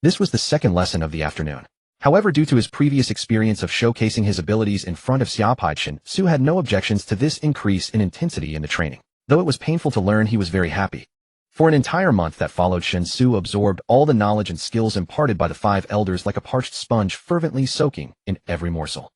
This was the 2nd lesson of the afternoon. However, due to his previous experience of showcasing his abilities in front of Xiaopai, Shen Xu had no objections to this increase in intensity in the training. Though it was painful to learn, he was very happy. For an entire month that followed, Shen Xu absorbed all the knowledge and skills imparted by the 5 elders like a parched sponge, fervently soaking in every morsel.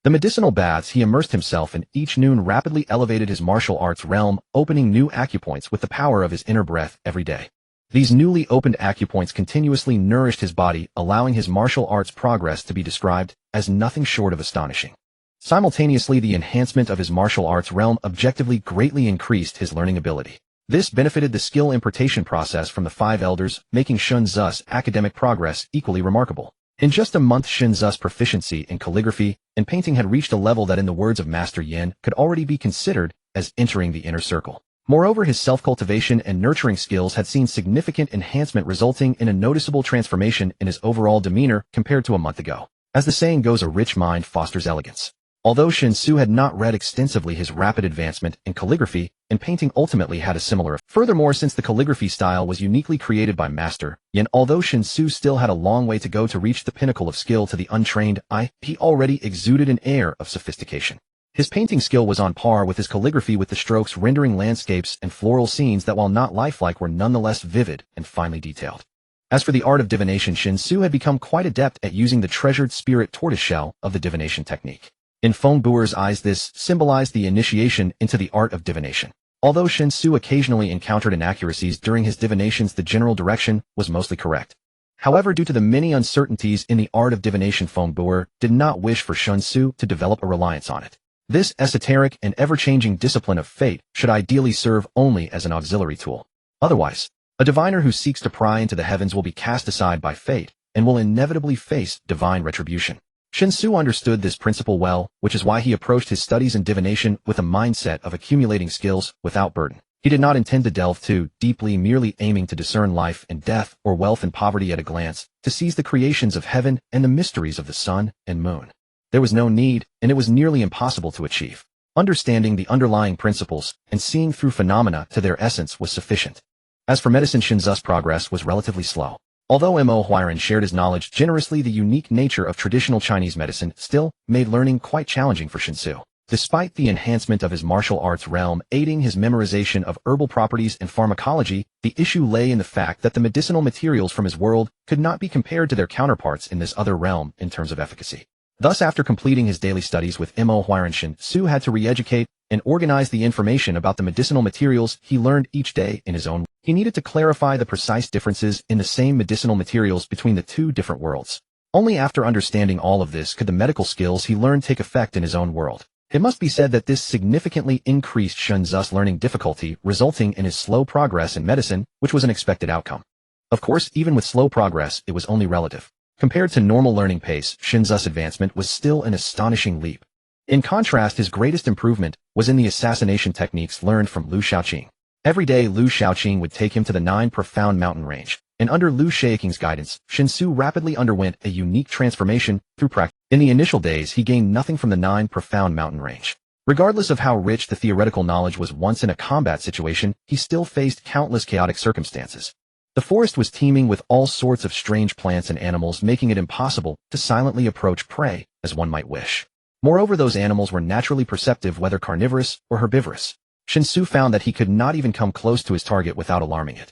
The medicinal baths he immersed himself in each noon rapidly elevated his martial arts realm, opening new acupoints with the power of his inner breath every day. These newly opened acupoints continuously nourished his body, allowing his martial arts progress to be described as nothing short of astonishing. Simultaneously, the enhancement of his martial arts realm objectively greatly increased his learning ability. This benefited the skill importation process from the 5 elders, making Shen Xu's academic progress equally remarkable. In just a month, Shen Xu's proficiency in calligraphy and painting had reached a level that, in the words of Master Yin, could already be considered as entering the inner circle. Moreover, his self-cultivation and nurturing skills had seen significant enhancement, resulting in a noticeable transformation in his overall demeanor compared to a month ago. As the saying goes, a rich mind fosters elegance. Although Shen Xu had not read extensively, his rapid advancement in calligraphy and painting ultimately had a similar effect. Furthermore, since the calligraphy style was uniquely created by Master Yin, although Shen Xu still had a long way to go to reach the pinnacle of skill to the untrained eye, he already exuded an air of sophistication. His painting skill was on par with his calligraphy, with the strokes rendering landscapes and floral scenes that, while not lifelike, were nonetheless vivid and finely detailed. As for the art of divination, Shen Xu had become quite adept at using the treasured spirit tortoiseshell of the divination technique. In Feng Buer's eyes, this symbolized the initiation into the art of divination. Although Shen Xu occasionally encountered inaccuracies during his divinations, the general direction was mostly correct. However, due to the many uncertainties in the art of divination, Feng Buer did not wish for Shen Xu to develop a reliance on it. This esoteric and ever-changing discipline of fate should ideally serve only as an auxiliary tool. Otherwise, a diviner who seeks to pry into the heavens will be cast aside by fate and will inevitably face divine retribution. Shen Xu understood this principle well, which is why he approached his studies in divination with a mindset of accumulating skills without burden. He did not intend to delve too deeply, merely aiming to discern life and death or wealth and poverty at a glance, to seize the creations of heaven and the mysteries of the sun and moon. There was no need, and it was nearly impossible to achieve. Understanding the underlying principles and seeing through phenomena to their essence was sufficient. As for medicine, Shen Xu's progress was relatively slow. Although Mo Huairan shared his knowledge generously, the unique nature of traditional Chinese medicine still made learning quite challenging for Shen Xu. Despite the enhancement of his martial arts realm aiding his memorization of herbal properties and pharmacology, the issue lay in the fact that the medicinal materials from his world could not be compared to their counterparts in this other realm in terms of efficacy. Thus, after completing his daily studies with Mo Huairan, Shen Xu had to re-educate and organize the information about the medicinal materials he learned each day in his own. He needed to clarify the precise differences in the same medicinal materials between the 2 different worlds. Only after understanding all of this could the medical skills he learned take effect in his own world. It must be said that this significantly increased Shen Xu's learning difficulty, resulting in his slow progress in medicine, which was an expected outcome. Of course, even with slow progress, it was only relative. Compared to normal learning pace, Shen Xu's advancement was still an astonishing leap. In contrast, his greatest improvement was in the assassination techniques learned from Lu Shaoqing. Every day, Lu Shaoqing would take him to the 9 profound mountain range, and under Lu Shaoqing's guidance, Shen Xu rapidly underwent a unique transformation through practice. In the initial days, he gained nothing from the 9 profound mountain range. Regardless of how rich the theoretical knowledge was once in a combat situation, he still faced countless chaotic circumstances. The forest was teeming with all sorts of strange plants and animals, making it impossible to silently approach prey, as one might wish. Moreover, those animals were naturally perceptive, whether carnivorous or herbivorous. Shen Xu found that he could not even come close to his target without alarming it.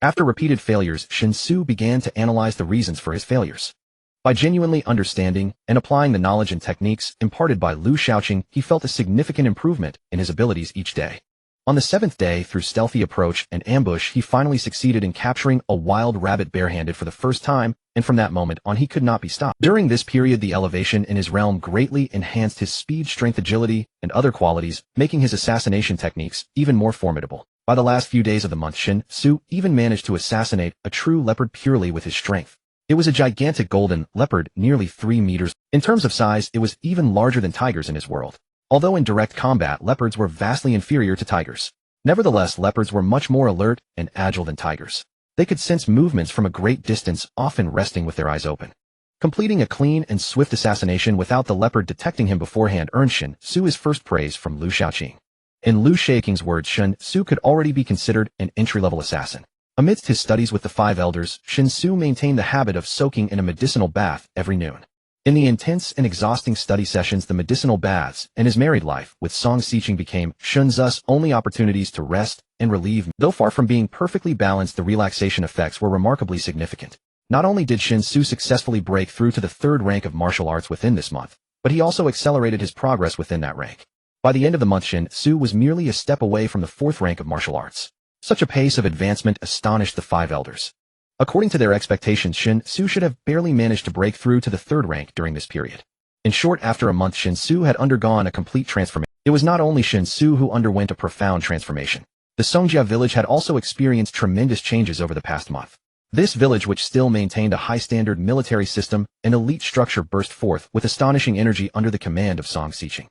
After repeated failures, Shen Xu began to analyze the reasons for his failures. By genuinely understanding and applying the knowledge and techniques imparted by Lu Shaoqing, he felt a significant improvement in his abilities each day. On the 7th day, through stealthy approach and ambush, he finally succeeded in capturing a wild rabbit barehanded for the first time, and from that moment on he could not be stopped. During this period, the elevation in his realm greatly enhanced his speed, strength, agility, and other qualities, making his assassination techniques even more formidable. By the last few days of the month, Shen Xu even managed to assassinate a true leopard purely with his strength. It was a gigantic golden leopard, nearly 3 meters. In terms of size, it was even larger than tigers in his world. Although in direct combat, leopards were vastly inferior to tigers. Nevertheless, leopards were much more alert and agile than tigers. They could sense movements from a great distance, often resting with their eyes open. Completing a clean and swift assassination without the leopard detecting him beforehand earned Shen Xu his first praise from Lu Shaoqing. In Lu Shaoqing's words, Shen Xu could already be considered an entry-level assassin. Amidst his studies with the 5 elders, Shen Xu maintained the habit of soaking in a medicinal bath every noon. In the intense and exhausting study sessions, the medicinal baths, and his married life with Song Xiqing became Shen Xu's only opportunities to rest and relieve. Though far from being perfectly balanced, the relaxation effects were remarkably significant. Not only did Shen Xu successfully break through to the 3rd rank of martial arts within this month, but he also accelerated his progress within that rank. By the end of the month, Shen Xu was merely a step away from the 4th rank of martial arts. Such a pace of advancement astonished the 5 elders. According to their expectations, Shen Xu should have barely managed to break through to the 3rd rank during this period. In short, after a month, Shen Xu had undergone a complete transformation. It was not only Shen Xu who underwent a profound transformation. The Songjia village had also experienced tremendous changes over the past month. This village, which still maintained a high-standard military system and elite structure, burst forth with astonishing energy under the command of Song Xiqing.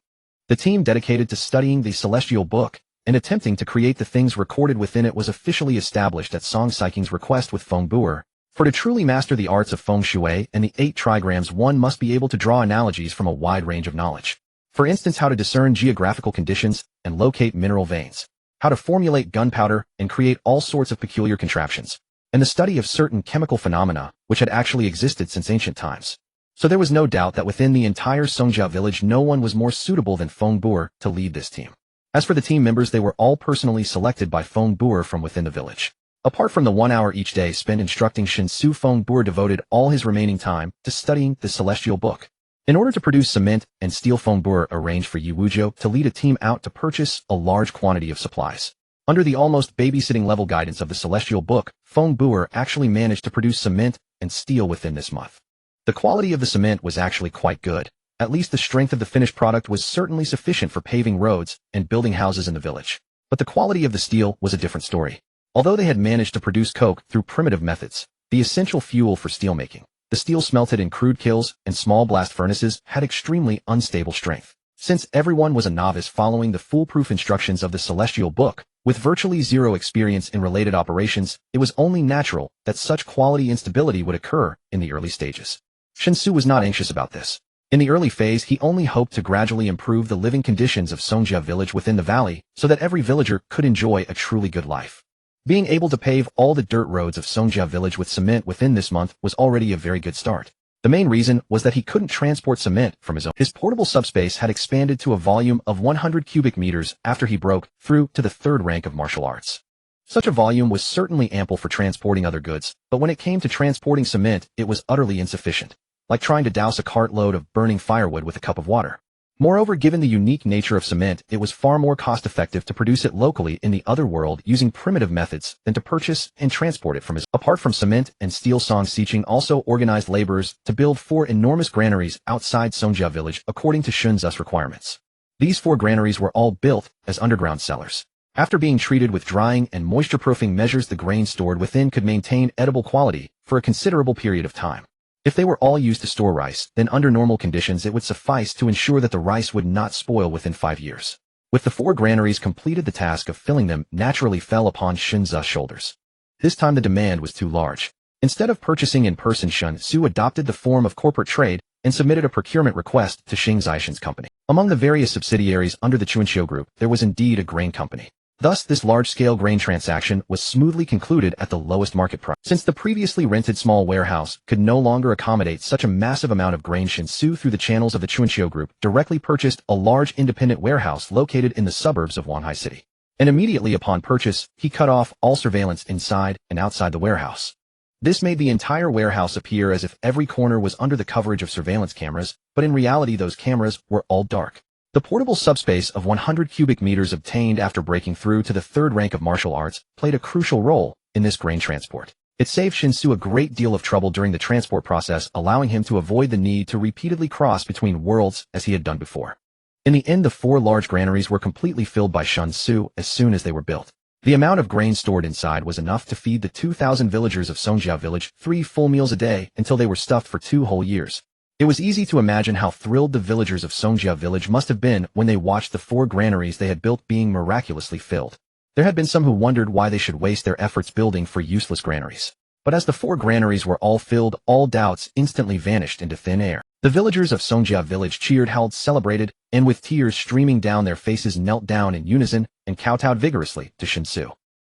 The team dedicated to studying the Celestial Book and attempting to create the things recorded within it was officially established at Song Xiqing's request with Feng Buer. For to truly master the arts of Feng Shui and the 8 trigrams, one must be able to draw analogies from a wide range of knowledge. For instance, how to discern geographical conditions and locate mineral veins, how to formulate gunpowder and create all sorts of peculiar contraptions, and the study of certain chemical phenomena which had actually existed since ancient times. So there was no doubt that within the entire Songjia village no one was more suitable than Feng Buer to lead this team. As for the team members, they were all personally selected by Feng Buer from within the village. Apart from the 1 hour each day spent instructing Shen Xu, Feng Buer devoted all his remaining time to studying the Celestial Book. In order to produce cement and steel, Feng Buer arranged for Yu Wuzhou to lead a team out to purchase a large quantity of supplies. Under the almost babysitting level guidance of the Celestial Book, Feng Buer actually managed to produce cement and steel within this month. The quality of the cement was actually quite good. At least the strength of the finished product was certainly sufficient for paving roads and building houses in the village. But the quality of the steel was a different story. Although they had managed to produce coke through primitive methods, the essential fuel for steelmaking, the steel smelted in crude kilns and small blast furnaces, had extremely unstable strength. Since everyone was a novice following the foolproof instructions of the Celestial Book, with virtually zero experience in related operations, it was only natural that such quality instability would occur in the early stages. Shen Xu was not anxious about this. In the early phase, he only hoped to gradually improve the living conditions of Songjia village within the valley so that every villager could enjoy a truly good life. Being able to pave all the dirt roads of Songjia village with cement within this month was already a very good start. The main reason was that he couldn't transport cement from his own. His portable subspace had expanded to a volume of 100 cubic meters after he broke through to the 3rd rank of martial arts. Such a volume was certainly ample for transporting other goods, but when it came to transporting cement, it was utterly insufficient, like trying to douse a cartload of burning firewood with a cup of water. Moreover, given the unique nature of cement, it was far more cost-effective to produce it locally in the other world using primitive methods than to purchase and transport it from his. Apart from cement and steel, Song Xiqing also organized laborers to build 4 enormous granaries outside Songjia village according to Shen Xu's requirements. These 4 granaries were all built as underground cellars. After being treated with drying and moisture-proofing measures, the grain stored within could maintain edible quality for a considerable period of time. If they were all used to store rice, then under normal conditions it would suffice to ensure that the rice would not spoil within 5 years. With the 4 granaries completed, the task of filling them naturally fell upon Shen Xu's shoulders. This time the demand was too large. Instead of purchasing in person, Shen Xu adopted the form of corporate trade and submitted a procurement request to Xing Zishan's company. Among the various subsidiaries under the Chuanqiu Group, there was indeed a grain company. Thus, this large-scale grain transaction was smoothly concluded at the lowest market price. Since the previously rented small warehouse could no longer accommodate such a massive amount of grain, Shen Xu, through the channels of the Chuanqiu Group, directly purchased a large independent warehouse located in the suburbs of Wanhai City. And immediately upon purchase, he cut off all surveillance inside and outside the warehouse. This made the entire warehouse appear as if every corner was under the coverage of surveillance cameras, but in reality those cameras were all dark. The portable subspace of 100 cubic meters obtained after breaking through to the third rank of martial arts played a crucial role in this grain transport. It saved Shen Xu a great deal of trouble during the transport process, allowing him to avoid the need to repeatedly cross between worlds as he had done before. In the end, the 4 large granaries were completely filled by Shen Xu as soon as they were built. The amount of grain stored inside was enough to feed the 2,000 villagers of Songjia village 3 full meals a day until they were stuffed for 2 whole years. It was easy to imagine how thrilled the villagers of Songjia village must have been when they watched the 4 granaries they had built being miraculously filled. There had been some who wondered why they should waste their efforts building for useless granaries. But as the 4 granaries were all filled, all doubts instantly vanished into thin air. The villagers of Songjia village cheered, howled, celebrated, and with tears streaming down their faces knelt down in unison and kowtowed vigorously to Shen Xu.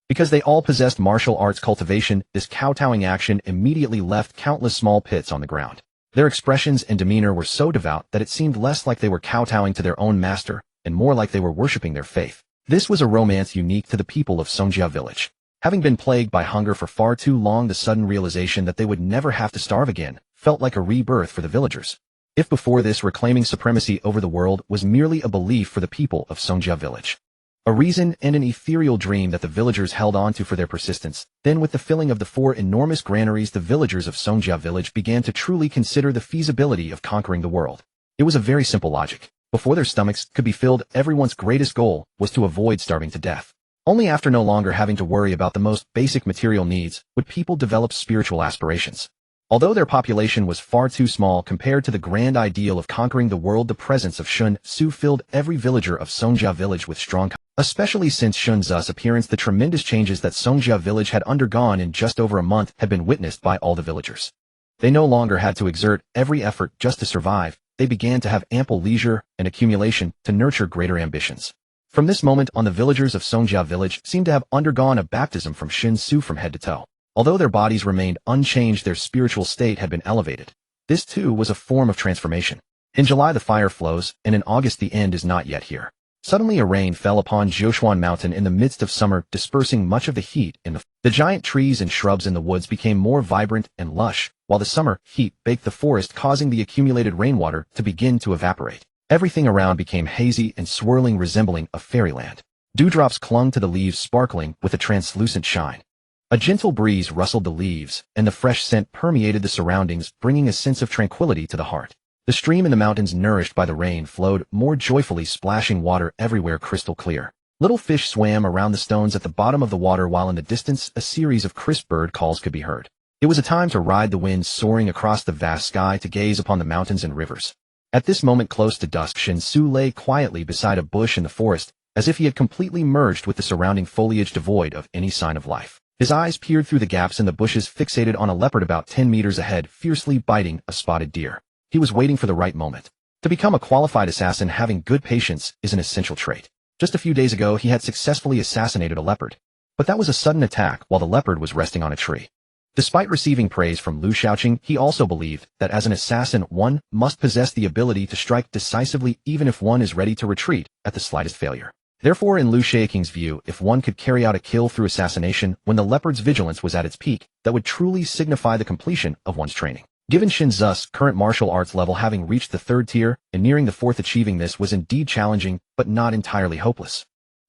Because they all possessed martial arts cultivation, this kowtowing action immediately left countless small pits on the ground. Their expressions and demeanor were so devout that it seemed less like they were kowtowing to their own master and more like they were worshipping their faith. This was a romance unique to the people of Songjia village. Having been plagued by hunger for far too long, the sudden realization that they would never have to starve again felt like a rebirth for the villagers. If before this reclaiming supremacy over the world was merely a belief for the people of Songjia village, a reason and an ethereal dream that the villagers held on to for their persistence, then with the filling of the 4 enormous granaries, the villagers of Songjia village began to truly consider the feasibility of conquering the world. It was a very simple logic. Before their stomachs could be filled, everyone's greatest goal was to avoid starving to death. Only after no longer having to worry about the most basic material needs would people develop spiritual aspirations. Although their population was far too small compared to the grand ideal of conquering the world, the presence of Shen Xu filled every villager of Songjia village with strong confidence. Especially since Shen Xu's appearance, the tremendous changes that Songjia village had undergone in just over a month had been witnessed by all the villagers. They no longer had to exert every effort just to survive. They began to have ample leisure and accumulation to nurture greater ambitions. From this moment on, the villagers of Songjia village seemed to have undergone a baptism from Shen Xu from head to toe. Although their bodies remained unchanged, their spiritual state had been elevated. This too was a form of transformation. In July the fire flows, and in August the end is not yet here. Suddenly a rain fell upon Jiushuan Mountain in the midst of summer, dispersing much of the heat in the giant trees and shrubs in the woods became more vibrant and lush, while the summer heat baked the forest, causing the accumulated rainwater to begin to evaporate. Everything around became hazy and swirling, resembling a fairyland. Dewdrops clung to the leaves, sparkling with a translucent shine. A gentle breeze rustled the leaves, and the fresh scent permeated the surroundings, bringing a sense of tranquility to the heart. The stream in the mountains, nourished by the rain, flowed more joyfully, splashing water everywhere crystal clear. Little fish swam around the stones at the bottom of the water, while in the distance a series of crisp bird calls could be heard. It was a time to ride the wind soaring across the vast sky, to gaze upon the mountains and rivers. At this moment, close to dusk, Shen Xu lay quietly beside a bush in the forest, as if he had completely merged with the surrounding foliage, devoid of any sign of life. His eyes peered through the gaps in the bushes, fixated on a leopard about 10 meters ahead, fiercely biting a spotted deer. He was waiting for the right moment. To become a qualified assassin, having good patience is an essential trait. Just a few days ago, he had successfully assassinated a leopard. But that was a sudden attack while the leopard was resting on a tree. Despite receiving praise from Lu Shaoqing, he also believed that as an assassin, one must possess the ability to strike decisively, even if one is ready to retreat at the slightest failure. Therefore, in Lu Shaoqing's view, if one could carry out a kill through assassination when the leopard's vigilance was at its peak, that would truly signify the completion of one's training. Given Shen Xu's current martial arts level, having reached the 3rd tier and nearing the 4th, achieving this was indeed challenging, but not entirely hopeless.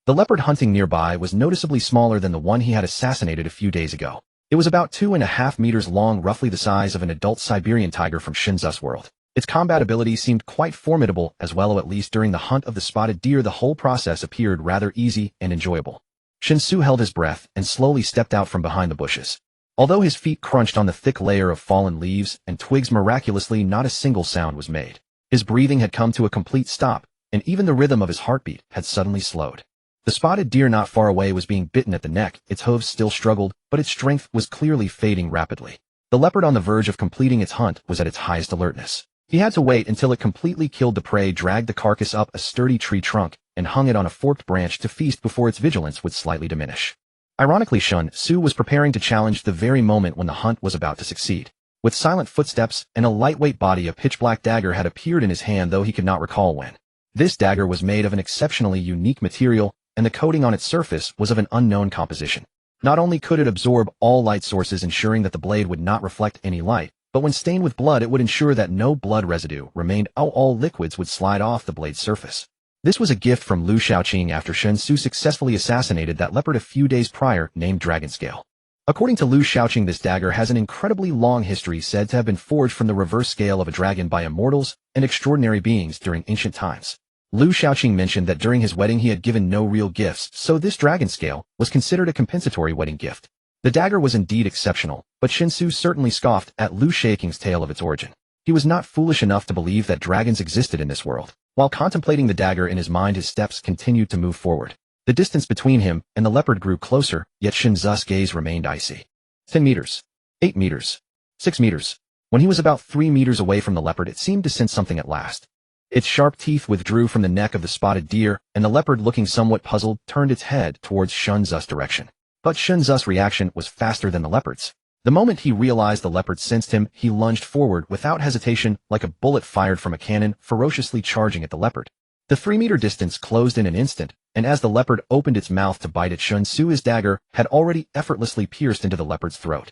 The leopard hunting nearby was noticeably smaller than the one he had assassinated a few days ago. It was about 2.5 meters long, roughly the size of an adult Siberian tiger from Shen Xu's world. Its combat ability seemed quite formidable as well, at least during the hunt of the spotted deer. The whole process appeared rather easy and enjoyable. Shen Xu held his breath and slowly stepped out from behind the bushes. Although his feet crunched on the thick layer of fallen leaves and twigs, miraculously not a single sound was made. His breathing had come to a complete stop, and even the rhythm of his heartbeat had suddenly slowed. The spotted deer not far away was being bitten at the neck. Its hooves still struggled, but its strength was clearly fading rapidly. The leopard, on the verge of completing its hunt, was at its highest alertness. He had to wait until it completely killed the prey, dragged the carcass up a sturdy tree trunk, and hung it on a forked branch to feast before its vigilance would slightly diminish. Ironically, Shen Xu was preparing to challenge the very moment when the hunt was about to succeed. With silent footsteps and a lightweight body, a pitch-black dagger had appeared in his hand, though he could not recall when. This dagger was made of an exceptionally unique material, and the coating on its surface was of an unknown composition. Not only could it absorb all light sources, ensuring that the blade would not reflect any light, but when stained with blood, it would ensure that no blood residue remained, all liquids would slide off the blade's surface. This was a gift from Lu Shaoqing after Shen Xu successfully assassinated that leopard a few days prior, named Dragon Scale. According to Lu Shaoqing, this dagger has an incredibly long history, said to have been forged from the reverse scale of a dragon by immortals and extraordinary beings during ancient times. Lu Shaoqing mentioned that during his wedding he had given no real gifts, so this dragon scale was considered a compensatory wedding gift. The dagger was indeed exceptional, but Shen Xu certainly scoffed at Lu Shaoqing's tale of its origin. He was not foolish enough to believe that dragons existed in this world. While contemplating the dagger in his mind, his steps continued to move forward. The distance between him and the leopard grew closer, yet Shen Xu's gaze remained icy. 10 meters. 8 meters. 6 meters. When he was about 3 meters away from the leopard, it seemed to sense something at last. Its sharp teeth withdrew from the neck of the spotted deer, and the leopard, looking somewhat puzzled, turned its head towards Shen Xu's direction. But Shen Xu's reaction was faster than the leopard's. The moment he realized the leopard sensed him, he lunged forward without hesitation, like a bullet fired from a cannon, ferociously charging at the leopard. The 3-meter distance closed in an instant, and as the leopard opened its mouth to bite at Shen Xu's dagger, had already effortlessly pierced into the leopard's throat.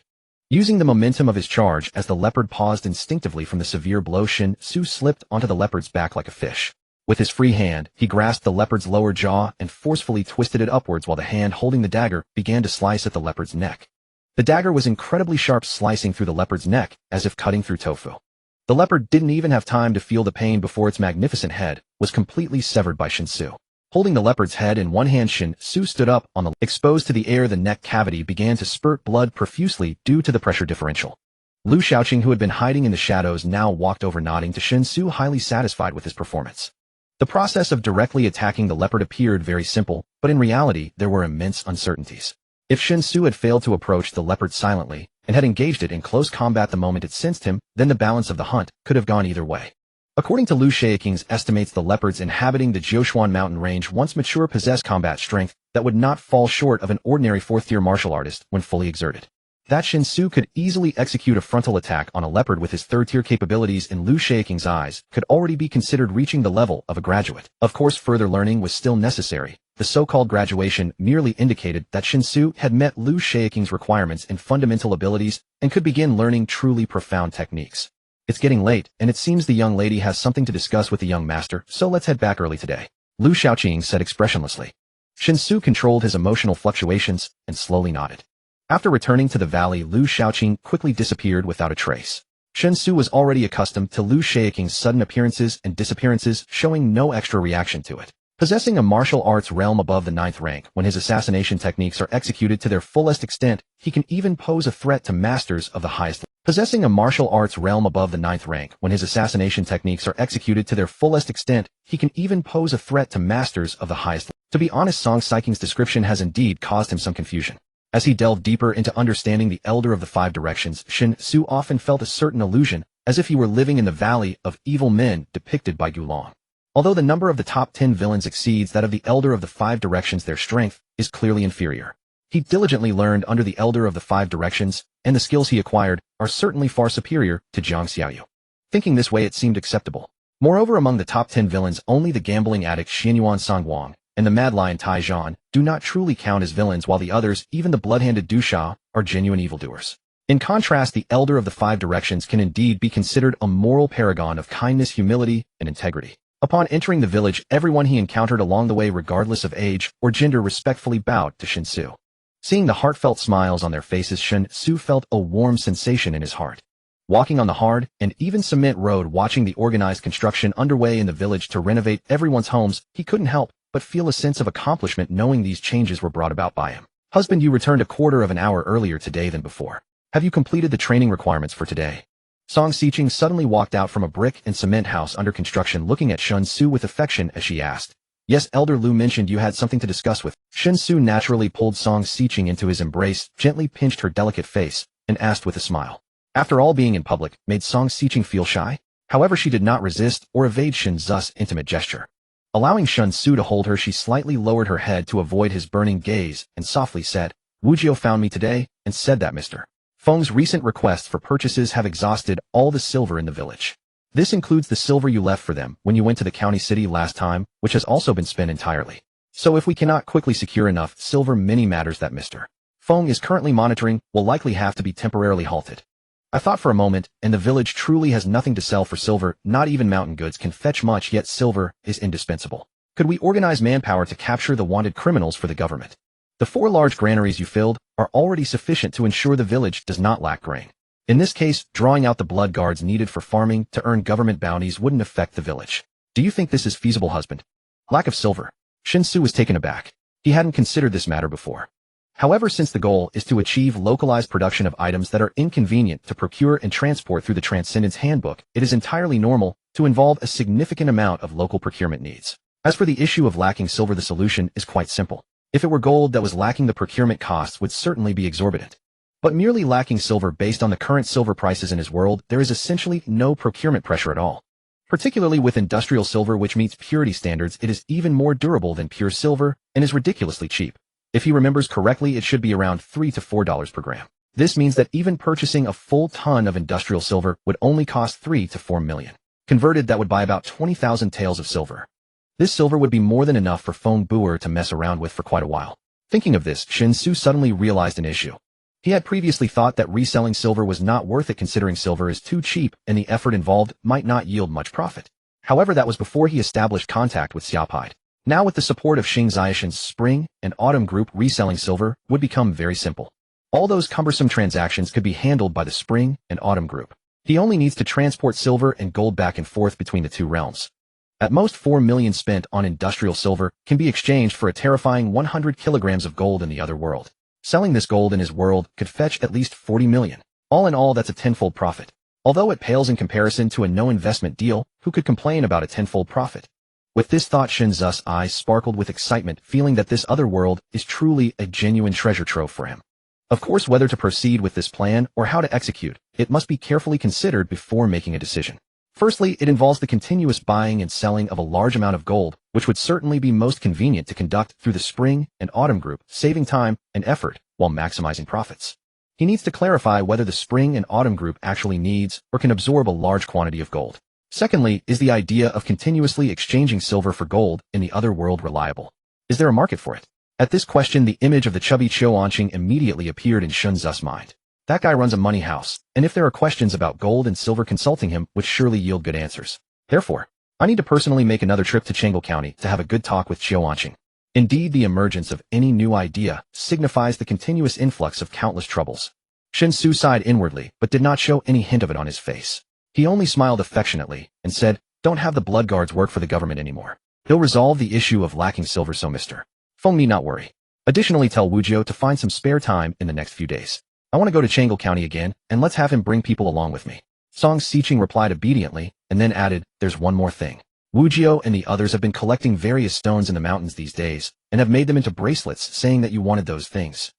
Using the momentum of his charge, as the leopard paused instinctively from the severe blow, Shen Xu slipped onto the leopard's back like a fish. With his free hand, he grasped the leopard's lower jaw and forcefully twisted it upwards, while the hand holding the dagger began to slice at the leopard's neck. The dagger was incredibly sharp, slicing through the leopard's neck, as if cutting through tofu. The leopard didn't even have time to feel the pain before its magnificent head was completely severed by Shen Xu. Holding the leopard's head in one hand, Shen Xu stood up on the exposed to the air. The neck cavity began to spurt blood profusely due to the pressure differential. Lu Shaoqing, who had been hiding in the shadows, now walked over, nodding to Shen Xu, highly satisfied with his performance. The process of directly attacking the leopard appeared very simple, but in reality there were immense uncertainties. If Shen Xu had failed to approach the leopard silently and had engaged it in close combat the moment it sensed him, then the balance of the hunt could have gone either way. According to Lu Shaoqing's estimates, the leopards inhabiting the Jiushuan mountain range, once mature, possess combat strength that would not fall short of an ordinary 4th-tier martial artist when fully exerted. That Shen Xu could easily execute a frontal attack on a leopard with his 3rd-tier capabilities in Lu Shaoqing's eyes could already be considered reaching the level of a graduate. Of course, further learning was still necessary. The so-called graduation merely indicated that Shen Xu had met Lu Shaoqing's requirements in fundamental abilities and could begin learning truly profound techniques. It's getting late, and it seems the young lady has something to discuss with the young master, so let's head back early today, Lu Shaoqing said expressionlessly. Shen Xu controlled his emotional fluctuations and slowly nodded. After returning to the valley, Lu Shaoqing quickly disappeared without a trace. Shen Xu was already accustomed to Lu Shaoqing's sudden appearances and disappearances, showing no extra reaction to it. Possessing a martial arts realm above the 9th rank, when his assassination techniques are executed to their fullest extent, he can even pose a threat to masters of the highest. Possessing a martial arts realm above the 9th rank, when his assassination techniques are executed to their fullest extent, he can even pose a threat to masters of the highest. To be honest, Song Saiqing's description has indeed caused him some confusion. As he delved deeper into understanding the Elder of the Five Directions, Shen Xu often felt a certain illusion, as if he were living in the valley of evil men depicted by Gulong. Although the number of the top 10 villains exceeds that of the Elder of the Five Directions, their strength is clearly inferior. He diligently learned under the Elder of the Five Directions, and the skills he acquired are certainly far superior to Jiang Xiaoyu. Thinking this way, it seemed acceptable. Moreover, among the top 10 villains, only the gambling addict Xianyuan Songguang and the mad lion Tai Zhan do not truly count as villains, while the others, even the blood-handed Du Sha, are genuine evildoers. In contrast, the Elder of the Five Directions can indeed be considered a moral paragon of kindness, humility, and integrity. Upon entering the village, everyone he encountered along the way, regardless of age or gender, respectfully bowed to Shen Xu. Seeing the heartfelt smiles on their faces, Shen Xu felt a warm sensation in his heart. Walking on the hard and even cement road, watching the organized construction underway in the village to renovate everyone's homes, he couldn't help but feel a sense of accomplishment knowing these changes were brought about by him. Husband, you returned a quarter of an hour earlier today than before. Have you completed the training requirements for today? Song Saiqing suddenly walked out from a brick and cement house under construction, looking at Shen Xu with affection as she asked. Yes, Elder Lu mentioned you had something to discuss with. Shen Xu naturally pulled Song Saiqing into his embrace, gently pinched her delicate face, and asked with a smile. After all, being in public made Song Saiqing feel shy. However, she did not resist or evade Shen Xu's intimate gesture. Allowing Shen Xu to hold her, she slightly lowered her head to avoid his burning gaze and softly said, Wu Jiu found me today and said that Mr. Feng's recent requests for purchases have exhausted all the silver in the village. This includes the silver you left for them when you went to the county city last time, which has also been spent entirely. So if we cannot quickly secure enough silver, many matters that Mr. Feng is currently monitoring will likely have to be temporarily halted. I thought for a moment, and the village truly has nothing to sell for silver, not even mountain goods can fetch much, yet silver is indispensable. Could we organize manpower to capture the wanted criminals for the government? The 4 large granaries you filled are already sufficient to ensure the village does not lack grain. In this case, drawing out the blood guards needed for farming to earn government bounties wouldn't affect the village. Do you think this is feasible, husband? Lack of silver. Shen Xu was taken aback. He hadn't considered this matter before. However, since the goal is to achieve localized production of items that are inconvenient to procure and transport through the Transcendence Handbook, it is entirely normal to involve a significant amount of local procurement needs. As for the issue of lacking silver, the solution is quite simple. If it were gold that was lacking, the procurement costs would certainly be exorbitant. But merely lacking silver based on the current silver prices in his world, there is essentially no procurement pressure at all. Particularly with industrial silver, which meets purity standards, it is even more durable than pure silver and is ridiculously cheap. If he remembers correctly, it should be around $3 to $4 per gram. This means that even purchasing a full ton of industrial silver would only cost 3 to 4 million. Converted, that would buy about 20,000 taels of silver. This silver would be more than enough for Feng Buer to mess around with for quite a while. Thinking of this, Shen Xu suddenly realized an issue. He had previously thought that reselling silver was not worth it, considering silver is too cheap and the effort involved might not yield much profit. However, that was before he established contact with Xiaopide. Now, with the support of Xing Xiaoshen's Spring and Autumn Group, reselling silver would become very simple. All those cumbersome transactions could be handled by the Spring and Autumn Group. He only needs to transport silver and gold back and forth between the two realms. At most, 4 million spent on industrial silver can be exchanged for a terrifying 100 kilograms of gold in the other world. Selling this gold in his world could fetch at least 40 million. All in all, that's a tenfold profit. Although it pales in comparison to a no-investment deal, who could complain about a tenfold profit? With this thought, Shen Xu's eyes sparkled with excitement, feeling that this other world is truly a genuine treasure trove for him. Of course, whether to proceed with this plan or how to execute it must be carefully considered before making a decision. Firstly, it involves the continuous buying and selling of a large amount of gold, which would certainly be most convenient to conduct through the Spring and Autumn Group, saving time and effort while maximizing profits. He needs to clarify whether the Spring and Autumn Group actually needs or can absorb a large quantity of gold. Secondly, is the idea of continuously exchanging silver for gold in the other world reliable? Is there a market for it? At this question, the image of the chubby Qiu Anqing immediately appeared in Shen Xu's mind. That guy runs a money house, and if there are questions about gold and silver, consulting him would surely yield good answers. Therefore, I need to personally make another trip to Chang'an County to have a good talk with Qiu Anqing. Indeed, the emergence of any new idea signifies the continuous influx of countless troubles. Shen Xu sighed inwardly, but did not show any hint of it on his face. He only smiled affectionately and said, "Don't have the blood guards work for the government anymore. He'll resolve the issue of lacking silver, so Mr. Feng need not worry. Additionally, tell Wu Jiu to find some spare time in the next few days. I want to go to Chang'an County again, and let's have him bring people along with me." Song Xiqing replied obediently, and then added, "There's one more thing. Wu Jiu and the others have been collecting various stones in the mountains these days, and have made them into bracelets, saying that you wanted those things."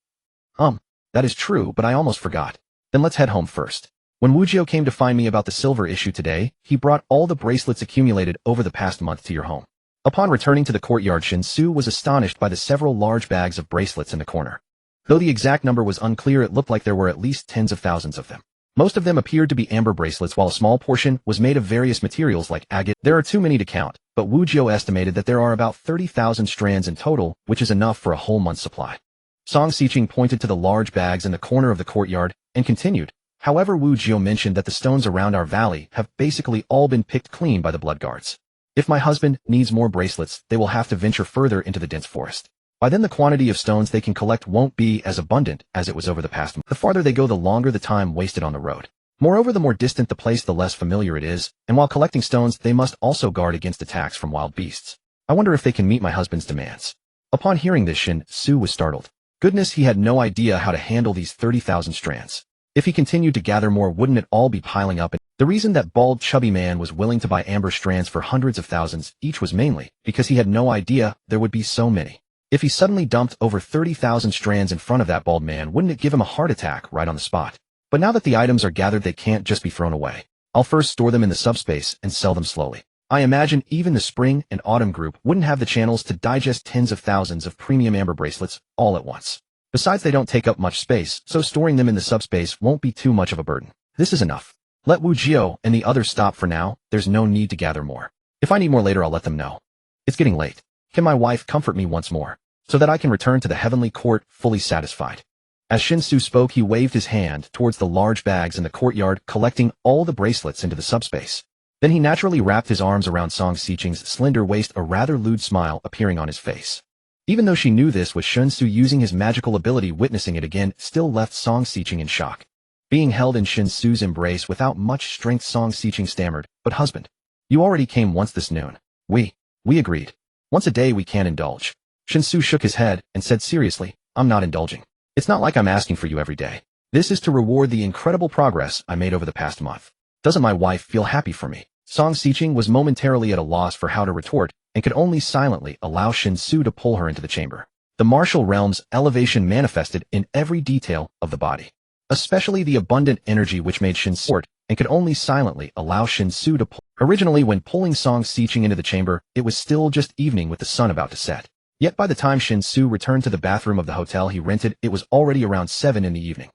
That is true, but I almost forgot. Then let's head home first. When Wu Jiu came to find me about the silver issue today, he brought all the bracelets accumulated over the past month to your home. Upon returning to the courtyard, Shen Xu was astonished by the several large bags of bracelets in the corner. Though the exact number was unclear, it looked like there were at least tens of thousands of them. Most of them appeared to be amber bracelets, while a small portion was made of various materials like agate. There are too many to count, but Wu Jiu estimated that there are about 30,000 strands in total, which is enough for a whole month's supply. Song Xiqing pointed to the large bags in the corner of the courtyard and continued, "However, Wu Jiu mentioned that the stones around our valley have basically all been picked clean by the blood guards. If my husband needs more bracelets, they will have to venture further into the dense forest. By then, the quantity of stones they can collect won't be as abundant as it was over the past month. The farther they go, the longer the time wasted on the road. Moreover, the more distant the place, the less familiar it is, and while collecting stones, they must also guard against attacks from wild beasts. I wonder if they can meet my husband's demands." Upon hearing this, Shen Xu was startled. Goodness, he had no idea how to handle these 30,000 strands. If he continued to gather more, wouldn't it all be piling up? The reason that bald, chubby man was willing to buy amber strands for hundreds of thousands each was mainly because he had no idea there would be so many. If he suddenly dumped over 30,000 strands in front of that bald man, wouldn't it give him a heart attack right on the spot? But now that the items are gathered, they can't just be thrown away. I'll first store them in the subspace and sell them slowly. I imagine even the Spring and Autumn Group wouldn't have the channels to digest tens of thousands of premium amber bracelets all at once. Besides, they don't take up much space, so storing them in the subspace won't be too much of a burden. This is enough. Let Wu Jiu and the others stop for now. There's no need to gather more. If I need more later, I'll let them know. It's getting late. Can my wife comfort me once more, so that I can return to the heavenly court fully satisfied? As Shen Xu spoke, he waved his hand towards the large bags in the courtyard, collecting all the bracelets into the subspace. Then he naturally wrapped his arms around Song Xiqing's slender waist, a rather lewd smile appearing on his face. Even though she knew this was Shen Xu using his magical ability, witnessing it again still left Song Xiqing in shock. Being held in Shen Xu's embrace without much strength, Song Xiqing stammered, "But husband, you already came once this noon." We agreed. Once a day we can't indulge." Shen Xu shook his head and said seriously, "I'm not indulging. It's not like I'm asking for you every day. This is to reward the incredible progress I made over the past month. Doesn't my wife feel happy for me?" Song Xiqing was momentarily at a loss for how to retort and could only silently allow Shen Xu to pull her into the chamber. The martial realm's elevation manifested in every detail of the body, especially the abundant energy which made Shen Xu and could only silently allow Shen Xu to pull. Originally, when pulling Song Xiqing into the chamber, it was still just evening with the sun about to set. Yet by the time Shen Xu returned to the bathroom of the hotel he rented, it was already around 7 in the evening.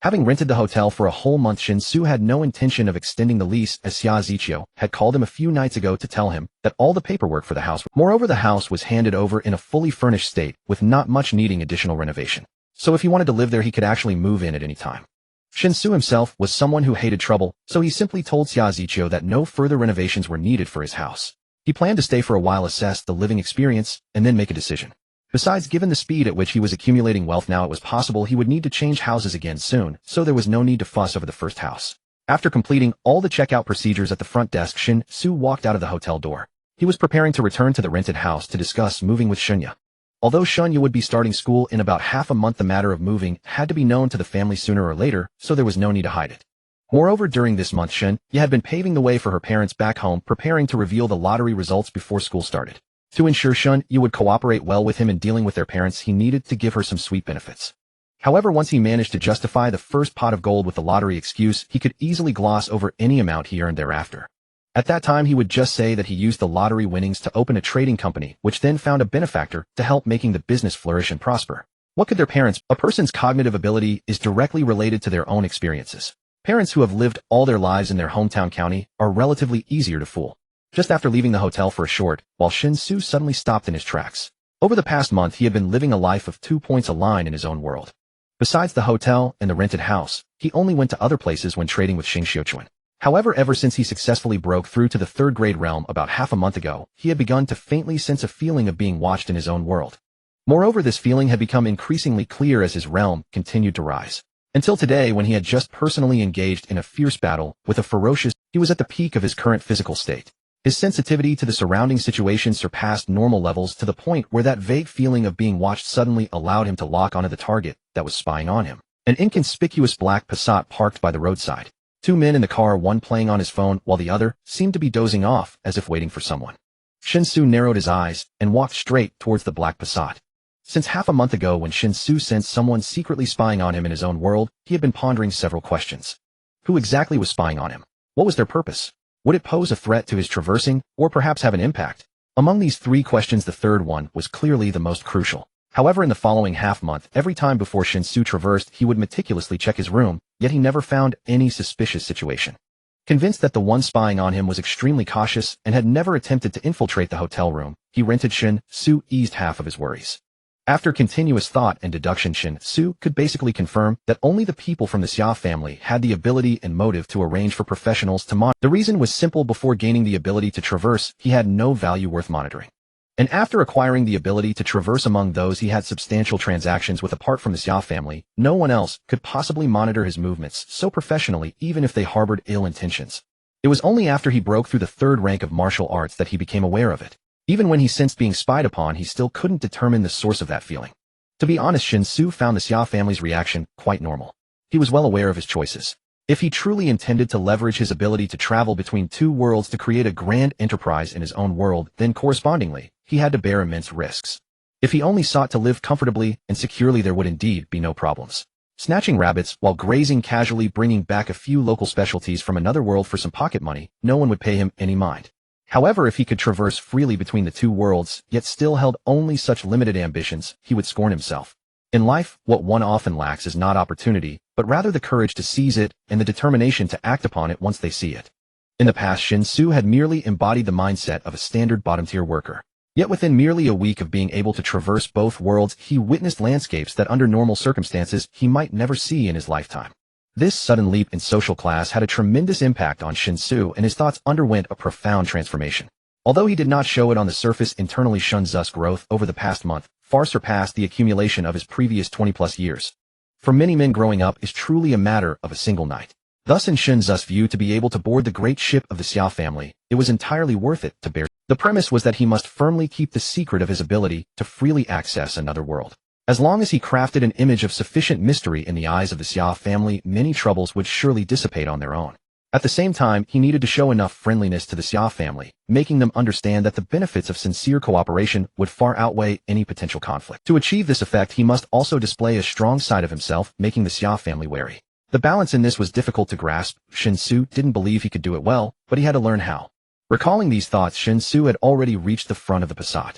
Having rented the hotel for a whole month, Shen Xu had no intention of extending the lease, as Xia Ziqiu had called him a few nights ago to tell him that all the paperwork for the house. Moreover, the house was handed over in a fully furnished state with not much needing additional renovation. So if he wanted to live there, he could actually move in at any time. Shen Xu himself was someone who hated trouble, so he simply told Xia Ziqiu that no further renovations were needed for his house. He planned to stay for a while, assess the living experience, and then make a decision. Besides, given the speed at which he was accumulating wealth now, it was possible he would need to change houses again soon, so there was no need to fuss over the first house. After completing all the checkout procedures at the front desk, Shen Xu walked out of the hotel door. He was preparing to return to the rented house to discuss moving with Shenya. Although Shenya would be starting school in about half a month, the matter of moving had to be known to the family sooner or later, so there was no need to hide it. Moreover, during this month, Shen Xu had been paving the way for her parents back home, preparing to reveal the lottery results before school started. To ensure Shen Xu would cooperate well with him in dealing with their parents, he needed to give her some sweet benefits. However, once he managed to justify the first pot of gold with the lottery excuse, he could easily gloss over any amount he earned thereafter. At that time, he would just say that he used the lottery winnings to open a trading company, which then found a benefactor to help making the business flourish and prosper. What could their parents? A person's cognitive ability is directly related to their own experiences. Parents who have lived all their lives in their hometown county are relatively easier to fool. Just after leaving the hotel for a short while, Shen Xu suddenly stopped in his tracks. Over the past month, he had been living a life of 2 points a line in his own world. Besides the hotel and the rented house, he only went to other places when trading with Xing Xiuquan. However, ever since he successfully broke through to the 3rd grade realm about half a month ago, he had begun to faintly sense a feeling of being watched in his own world. Moreover, this feeling had become increasingly clear as his realm continued to rise. Until today, when he had just personally engaged in a fierce battle with a ferocious, he was at the peak of his current physical state. His sensitivity to the surrounding situation surpassed normal levels to the point where that vague feeling of being watched suddenly allowed him to lock onto the target that was spying on him. An inconspicuous black Passat parked by the roadside. 2 men in the car, one playing on his phone while the other seemed to be dozing off as if waiting for someone. Shen Xu narrowed his eyes and walked straight towards the black Passat. Since half a month ago, when Shen Xu sensed someone secretly spying on him in his own world, he had been pondering several questions. Who exactly was spying on him? What was their purpose? Would it pose a threat to his traversing, or perhaps have an impact? Among these 3 questions, the third one was clearly the most crucial. However, in the following half-month, every time before Shen Xu traversed, he would meticulously check his room, yet he never found any suspicious situation. Convinced that the one spying on him was extremely cautious and had never attempted to infiltrate the hotel room, he rented Shen Xu eased half of his worries. After continuous thought and deduction, Shen Xu could basically confirm that only the people from the Xia family had the ability and motive to arrange for professionals to monitor. The reason was simple: before gaining the ability to traverse, he had no value worth monitoring. And after acquiring the ability to traverse among those he had substantial transactions with apart from the Xia family, no one else could possibly monitor his movements so professionally, even if they harbored ill intentions. It was only after he broke through the 3rd rank of martial arts that he became aware of it. Even when he sensed being spied upon, he still couldn't determine the source of that feeling. To be honest, Shen Xu found the Xia family's reaction quite normal. He was well aware of his choices. If he truly intended to leverage his ability to travel between 2 worlds to create a grand enterprise in his own world, then correspondingly, he had to bear immense risks. If he only sought to live comfortably and securely, there would indeed be no problems. Snatching rabbits while grazing casually, bringing back a few local specialties from another world for some pocket money, no one would pay him any mind. However, if he could traverse freely between the 2 worlds, yet still held only such limited ambitions, he would scorn himself. In life, what one often lacks is not opportunity, but rather the courage to seize it and the determination to act upon it once they see it. In the past, Shen Xu had merely embodied the mindset of a standard bottom-tier worker. Yet within merely a week of being able to traverse both worlds, he witnessed landscapes that under normal circumstances he might never see in his lifetime. This sudden leap in social class had a tremendous impact on Shen Xu, and his thoughts underwent a profound transformation. Although he did not show it on the surface, internally Shen Xu's growth over the past month far surpassed the accumulation of his previous 20-plus years. For many men, growing up is truly a matter of a single night. Thus, in Shen Xu's view, to be able to board the great ship of the Xia family, it was entirely worth it to bear. The premise was that he must firmly keep the secret of his ability to freely access another world. As long as he crafted an image of sufficient mystery in the eyes of the Xia family, many troubles would surely dissipate on their own. At the same time, he needed to show enough friendliness to the Xia family, making them understand that the benefits of sincere cooperation would far outweigh any potential conflict. To achieve this effect, he must also display a strong side of himself, making the Xia family wary. The balance in this was difficult to grasp. Shen Xu didn't believe he could do it well, but he had to learn how. Recalling these thoughts, Shen Xu had already reached the front of the Passat.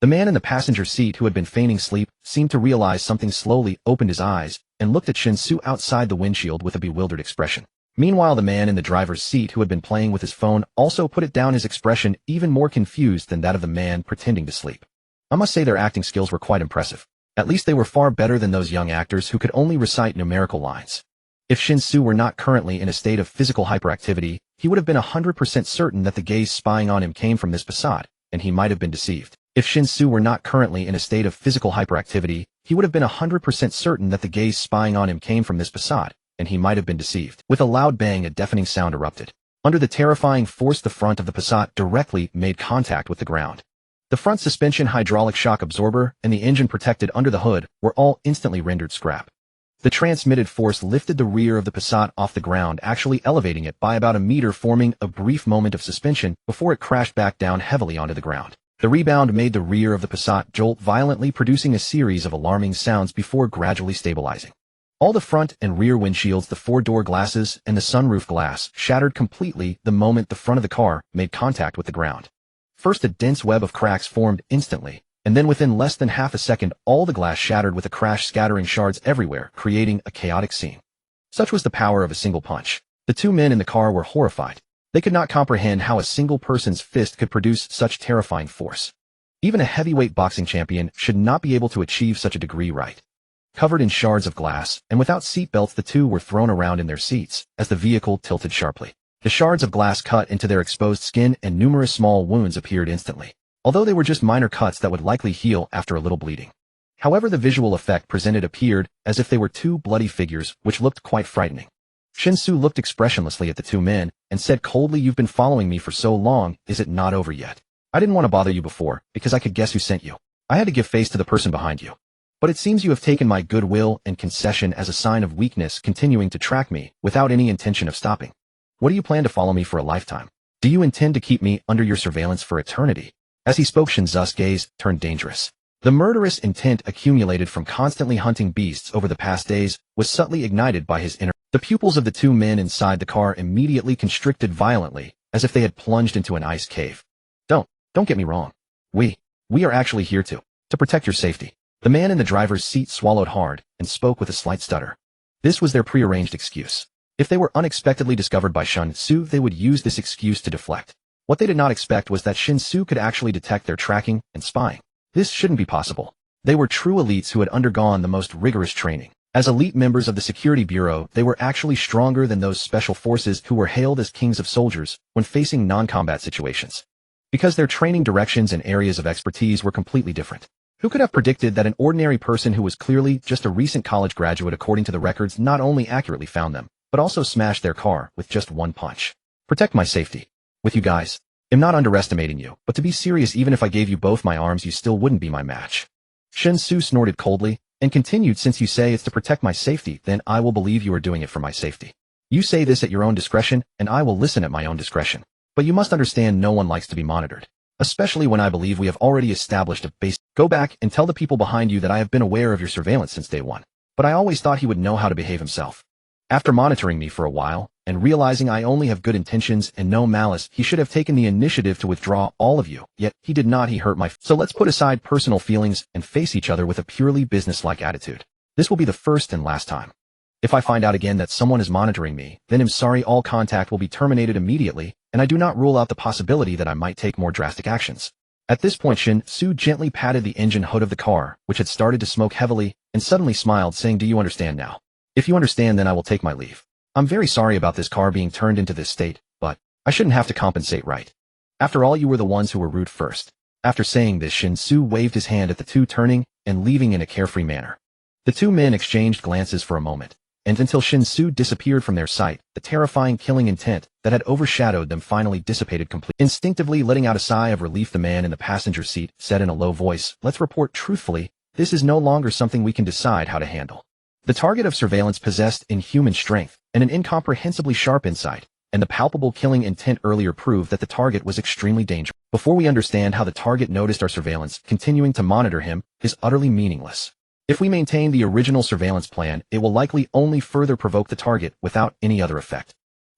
The man in the passenger seat, who had been feigning sleep, seemed to realize something, slowly opened his eyes, and looked at Shen Xu outside the windshield with a bewildered expression. Meanwhile, the man in the driver's seat, who had been playing with his phone, also put it down, his expression even more confused than that of the man pretending to sleep. I must say their acting skills were quite impressive. At least they were far better than those young actors who could only recite numerical lines. If Shen Xu were not currently in a state of physical hyperactivity, he would have been 100% certain that the gaze spying on him came from this Passat, and he might have been deceived. If Shen Xu were not currently in a state of physical hyperactivity, he would have been 100% certain that the gaze spying on him came from this Passat, and he might have been deceived. With a loud bang, a deafening sound erupted. Under the terrifying force, the front of the Passat directly made contact with the ground. The front suspension, hydraulic shock absorber, and the engine protected under the hood were all instantly rendered scrap. The transmitted force lifted the rear of the Passat off the ground, actually elevating it by about a meter, forming a brief moment of suspension before it crashed back down heavily onto the ground. The rebound made the rear of the Passat jolt violently, producing a series of alarming sounds before gradually stabilizing. All the front and rear windshields, the four-door glasses, and the sunroof glass shattered completely the moment the front of the car made contact with the ground. First, a dense web of cracks formed instantly, and then within less than half a second, all the glass shattered with a crash, scattering shards everywhere, creating a chaotic scene. Such was the power of a single punch. The two men in the car were horrified. They could not comprehend how a single person's fist could produce such terrifying force. Even a heavyweight boxing champion should not be able to achieve such a degree, right? Covered in shards of glass, and without seat belts, the two were thrown around in their seats as the vehicle tilted sharply. The shards of glass cut into their exposed skin, and numerous small wounds appeared instantly, although they were just minor cuts that would likely heal after a little bleeding. However, the visual effect presented appeared as if they were two bloody figures, which looked quite frightening. Shen Xu looked expressionlessly at the two men and said coldly, "You've been following me for so long, is it not over yet? I didn't want to bother you before, because I could guess who sent you. I had to give face to the person behind you. But it seems you have taken my goodwill and concession as a sign of weakness, continuing to track me without any intention of stopping. What do you plan to follow me for a lifetime? Do you intend to keep me under your surveillance for eternity?" As he spoke, Shen Xu's gaze turned dangerous. The murderous intent accumulated from constantly hunting beasts over the past days was subtly ignited by his inner. The pupils of the two men inside the car immediately constricted violently, as if they had plunged into an ice cave. Don't get me wrong. We are actually here to protect your safety." The man in the driver's seat swallowed hard and spoke with a slight stutter. This was their prearranged excuse. If they were unexpectedly discovered by Shen Xu, they would use this excuse to deflect. What they did not expect was that Shen Xu could actually detect their tracking and spying. This shouldn't be possible. They were true elites who had undergone the most rigorous training. As elite members of the Security Bureau, they were actually stronger than those special forces who were hailed as kings of soldiers when facing non-combat situations. Because their training directions and areas of expertise were completely different. Who could have predicted that an ordinary person who was clearly just a recent college graduate, according to the records, not only accurately found them, but also smashed their car with just one punch? Protect my safety. With you guys. I'm not underestimating you, but to be serious, even if I gave you both my arms, you still wouldn't be my match. Shen Xu snorted coldly and continued, "Since you say it's to protect my safety, then I will believe you are doing it for my safety. You say this at your own discretion, and I will listen at my own discretion. But you must understand, no one likes to be monitored. Especially when I believe we have already established a base. Go back and tell the people behind you that I have been aware of your surveillance since day one. But I always thought he would know how to behave himself. After monitoring me for a while, and realizing I only have good intentions and no malice, he should have taken the initiative to withdraw all of you. Yet, he did not. He hurt my So let's put aside personal feelings and face each other with a purely business-like attitude. This will be the first and last time. If I find out again that someone is monitoring me, then I'm sorry, all contact will be terminated immediately, and I do not rule out the possibility that I might take more drastic actions. At this point, Shen Xu gently patted the engine hood of the car, which had started to smoke heavily, and suddenly smiled, saying, "Do you understand now? If you understand, then I will take my leave. I'm very sorry about this car being turned into this state, but I shouldn't have to compensate, right? After all, you were the ones who were rude first." After saying this, Shen Xu waved his hand at the two, turning and leaving in a carefree manner. The two men exchanged glances for a moment, and until Shen Xu disappeared from their sight, the terrifying killing intent that had overshadowed them finally dissipated completely. Instinctively letting out a sigh of relief, the man in the passenger seat said in a low voice, "Let's report truthfully, this is no longer something we can decide how to handle." The target of surveillance possessed inhuman strength and an incomprehensibly sharp insight, and the palpable killing intent earlier proved that the target was extremely dangerous. Before we understand how the target noticed our surveillance, continuing to monitor him is utterly meaningless. If we maintain the original surveillance plan, it will likely only further provoke the target without any other effect.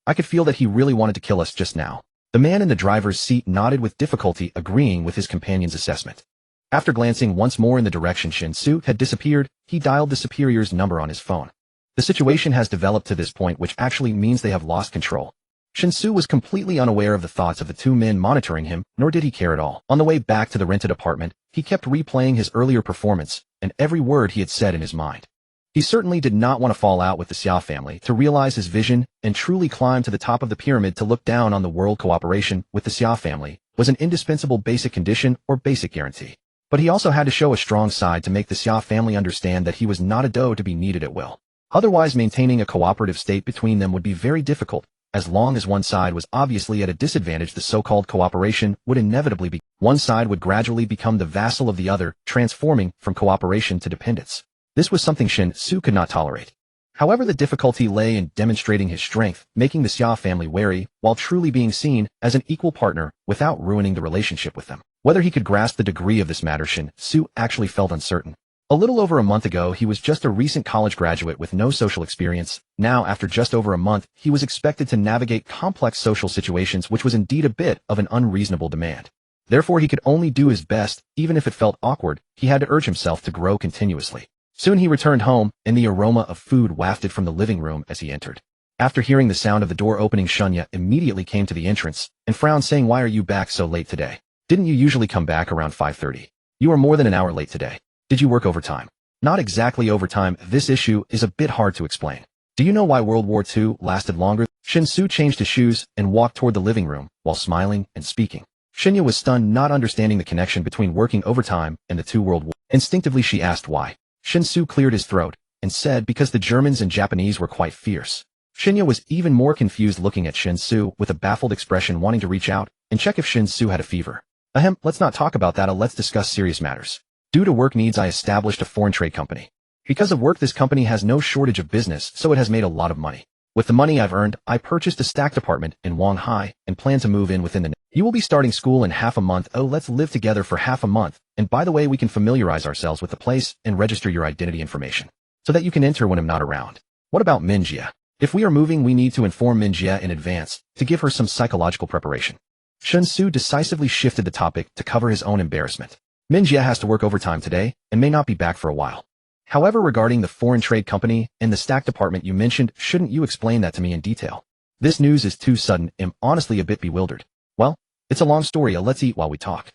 I could feel that he really wanted to kill us just now. The man in the driver's seat nodded with difficulty, agreeing with his companion's assessment. After glancing once more in the direction Shen Xu had disappeared, he dialed the superior's number on his phone. The situation has developed to this point, which actually means they have lost control. Shen Xu was completely unaware of the thoughts of the two men monitoring him, nor did he care at all. On the way back to the rented apartment, he kept replaying his earlier performance and every word he had said in his mind. He certainly did not want to fall out with the Xia family, to realize his vision and truly climb to the top of the pyramid. To look down on the world. Cooperation with the Xia family was an indispensable basic condition or basic guarantee. But he also had to show a strong side to make the Xia family understand that he was not a doe to be needed at will. Otherwise, maintaining a cooperative state between them would be very difficult. As long as one side was obviously at a disadvantage, the so-called cooperation would inevitably be. One side would gradually become the vassal of the other, transforming from cooperation to dependence. This was something Shen Xu could not tolerate. However, the difficulty lay in demonstrating his strength, making the Xia family wary, while truly being seen as an equal partner without ruining the relationship with them. Whether he could grasp the degree of this matter, Shen Xu actually felt uncertain. A little over a month ago, he was just a recent college graduate with no social experience. Now, after just over a month, he was expected to navigate complex social situations, which was indeed a bit of an unreasonable demand. Therefore, he could only do his best. Even if it felt awkward, he had to urge himself to grow continuously. Soon he returned home, and the aroma of food wafted from the living room as he entered. After hearing the sound of the door opening, Shunya immediately came to the entrance and frowned, saying, "Why are you back so late today? Didn't you usually come back around 5:30? You are more than an hour late today. Did you work overtime?" "Not exactly overtime. This issue is a bit hard to explain. Do you know why World War II lasted longer?" Shen Xu changed his shoes and walked toward the living room while smiling and speaking. Shinya was stunned, not understanding the connection between working overtime and the two world wars. Instinctively, she asked why. Shen Xu cleared his throat and said because the Germans and Japanese were quite fierce. Shinya was even more confused, looking at Shen Xu with a baffled expression, wanting to reach out and check if Shen Xu had a fever. "Ahem, let's not talk about that. Let's discuss serious matters. Due to work needs, I established a foreign trade company. Because of work, this company has no shortage of business, so it has made a lot of money. With the money I've earned, I purchased a stacked apartment in Wanghai and plan to move in within the You will be starting school in half a month. Oh, let's live together for half a month. And by the way, we can familiarize ourselves with the place and register your identity information so that you can enter when I'm not around. What about Minjia? If we are moving, we need to inform Minjia in advance to give her some psychological preparation." Shen Xu decisively shifted the topic to cover his own embarrassment. "Minjia has to work overtime today and may not be back for a while. However, regarding the foreign trade company and the stacked apartment you mentioned, shouldn't you explain that to me in detail? This news is too sudden. I'm honestly a bit bewildered." "Well, it's a long story. Let's eat while we talk."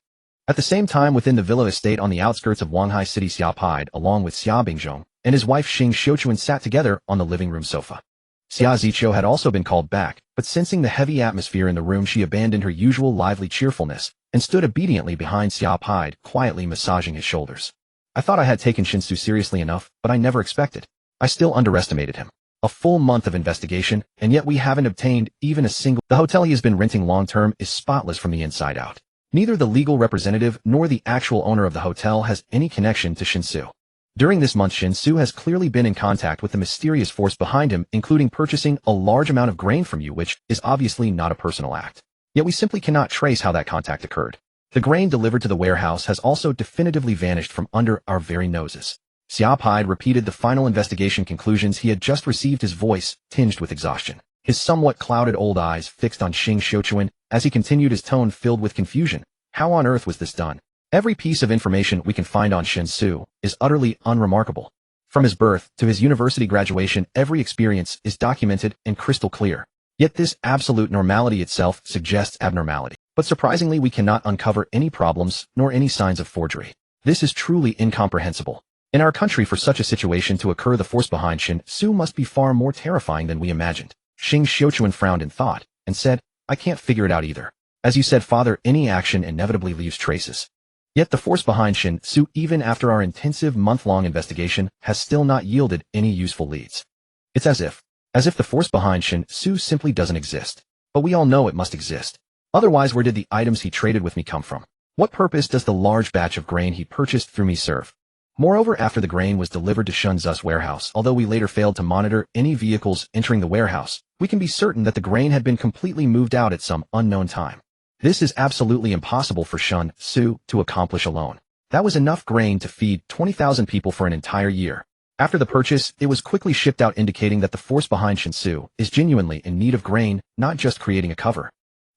At the same time, within the villa estate on the outskirts of Wanghai City, Xia Pai, along with Xia Bingzhong and his wife Xing Xiuchuan, sat together on the living room sofa. Xia Ziqiu had also been called back, but sensing the heavy atmosphere in the room, she abandoned her usual lively cheerfulness and stood obediently behind Xia Pai, quietly massaging his shoulders. "I thought I had taken Shen Xu seriously enough, but I never expected. I still underestimated him. A full month of investigation, and yet we haven't obtained even a single. The hotel he has been renting long-term is spotless from the inside out. Neither the legal representative nor the actual owner of the hotel has any connection to Shen Xu. During this month, Shen Xu has clearly been in contact with the mysterious force behind him, including purchasing a large amount of grain from you, which is obviously not a personal act. Yet we simply cannot trace how that contact occurred. The grain delivered to the warehouse has also definitively vanished from under our very noses." Xia Pai repeated the final investigation conclusions he had just received, his voice tinged with exhaustion. His somewhat clouded old eyes fixed on Xing Xiuchuan as he continued, his tone filled with confusion. "How on earth was this done? Every piece of information we can find on Shen Xu is utterly unremarkable. From his birth to his university graduation, every experience is documented and crystal clear. Yet this absolute normality itself suggests abnormality. But surprisingly, we cannot uncover any problems nor any signs of forgery. This is truly incomprehensible. In our country, for such a situation to occur, the force behind Shen Xu must be far more terrifying than we imagined. Shen Xu frowned in thought and said, I can't figure it out either. As you said, Father, any action inevitably leaves traces. Yet the force behind Shen Xu, even after our intensive month-long investigation, has still not yielded any useful leads. It's as if the force behind Shen Xu simply doesn't exist. But we all know it must exist. Otherwise, where did the items he traded with me come from? What purpose does the large batch of grain he purchased through me serve? Moreover, after the grain was delivered to Shen Xu's warehouse, although we later failed to monitor any vehicles entering the warehouse, we can be certain that the grain had been completely moved out at some unknown time. This is absolutely impossible for Shen Xu to accomplish alone. That was enough grain to feed 20,000 people for an entire year. After the purchase, it was quickly shipped out, indicating that the force behind Shen Xu is genuinely in need of grain, not just creating a cover.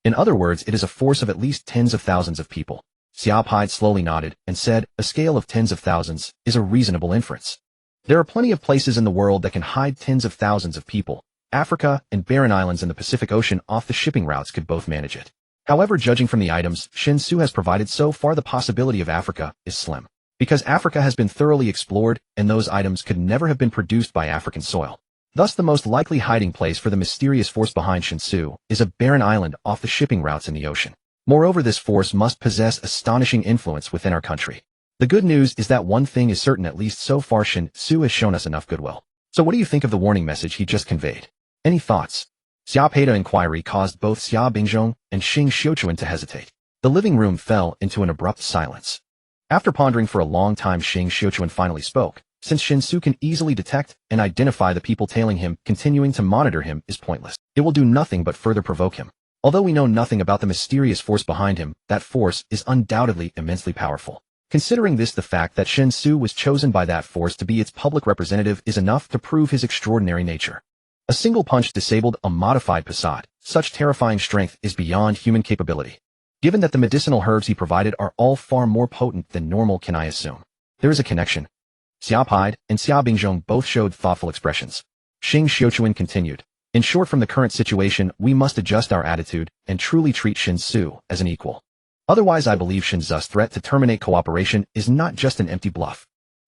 In other words, it is a force of at least tens of thousands of people. Xiaopai slowly nodded and said, a scale of tens of thousands is a reasonable inference. There are plenty of places in the world that can hide tens of thousands of people. Africa and barren islands in the Pacific Ocean off the shipping routes could both manage it. However, judging from the items Shen Xu has provided so far, the possibility of Africa is slim. Because Africa has been thoroughly explored, and those items could never have been produced by African soil. Thus, the most likely hiding place for the mysterious force behind Shen Xu is a barren island off the shipping routes in the ocean. Moreover, this force must possess astonishing influence within our country. The good news is that one thing is certain, at least so far Shen Xu has shown us enough goodwill. So what do you think of the warning message he just conveyed? Any thoughts? Xia Pei's inquiry caused both Xia Bingzhong and Shen Xu to hesitate. The living room fell into an abrupt silence. After pondering for a long time, Shen Xu finally spoke. Since Shen Xu can easily detect and identify the people tailing him, continuing to monitor him is pointless. It will do nothing but further provoke him. Although we know nothing about the mysterious force behind him, that force is undoubtedly immensely powerful. Considering this, the fact that Shen Xu was chosen by that force to be its public representative is enough to prove his extraordinary nature. A single punch disabled a modified Passat. Such terrifying strength is beyond human capability. Given that the medicinal herbs he provided are all far more potent than normal, can I assume there is a connection? Xia Pai and Xia Bingzhong both showed thoughtful expressions. Shen Xu continued. In short, from the current situation, we must adjust our attitude and truly treat Shen Xu as an equal. Otherwise, I believe Shen Xu's threat to terminate cooperation is not just an empty bluff.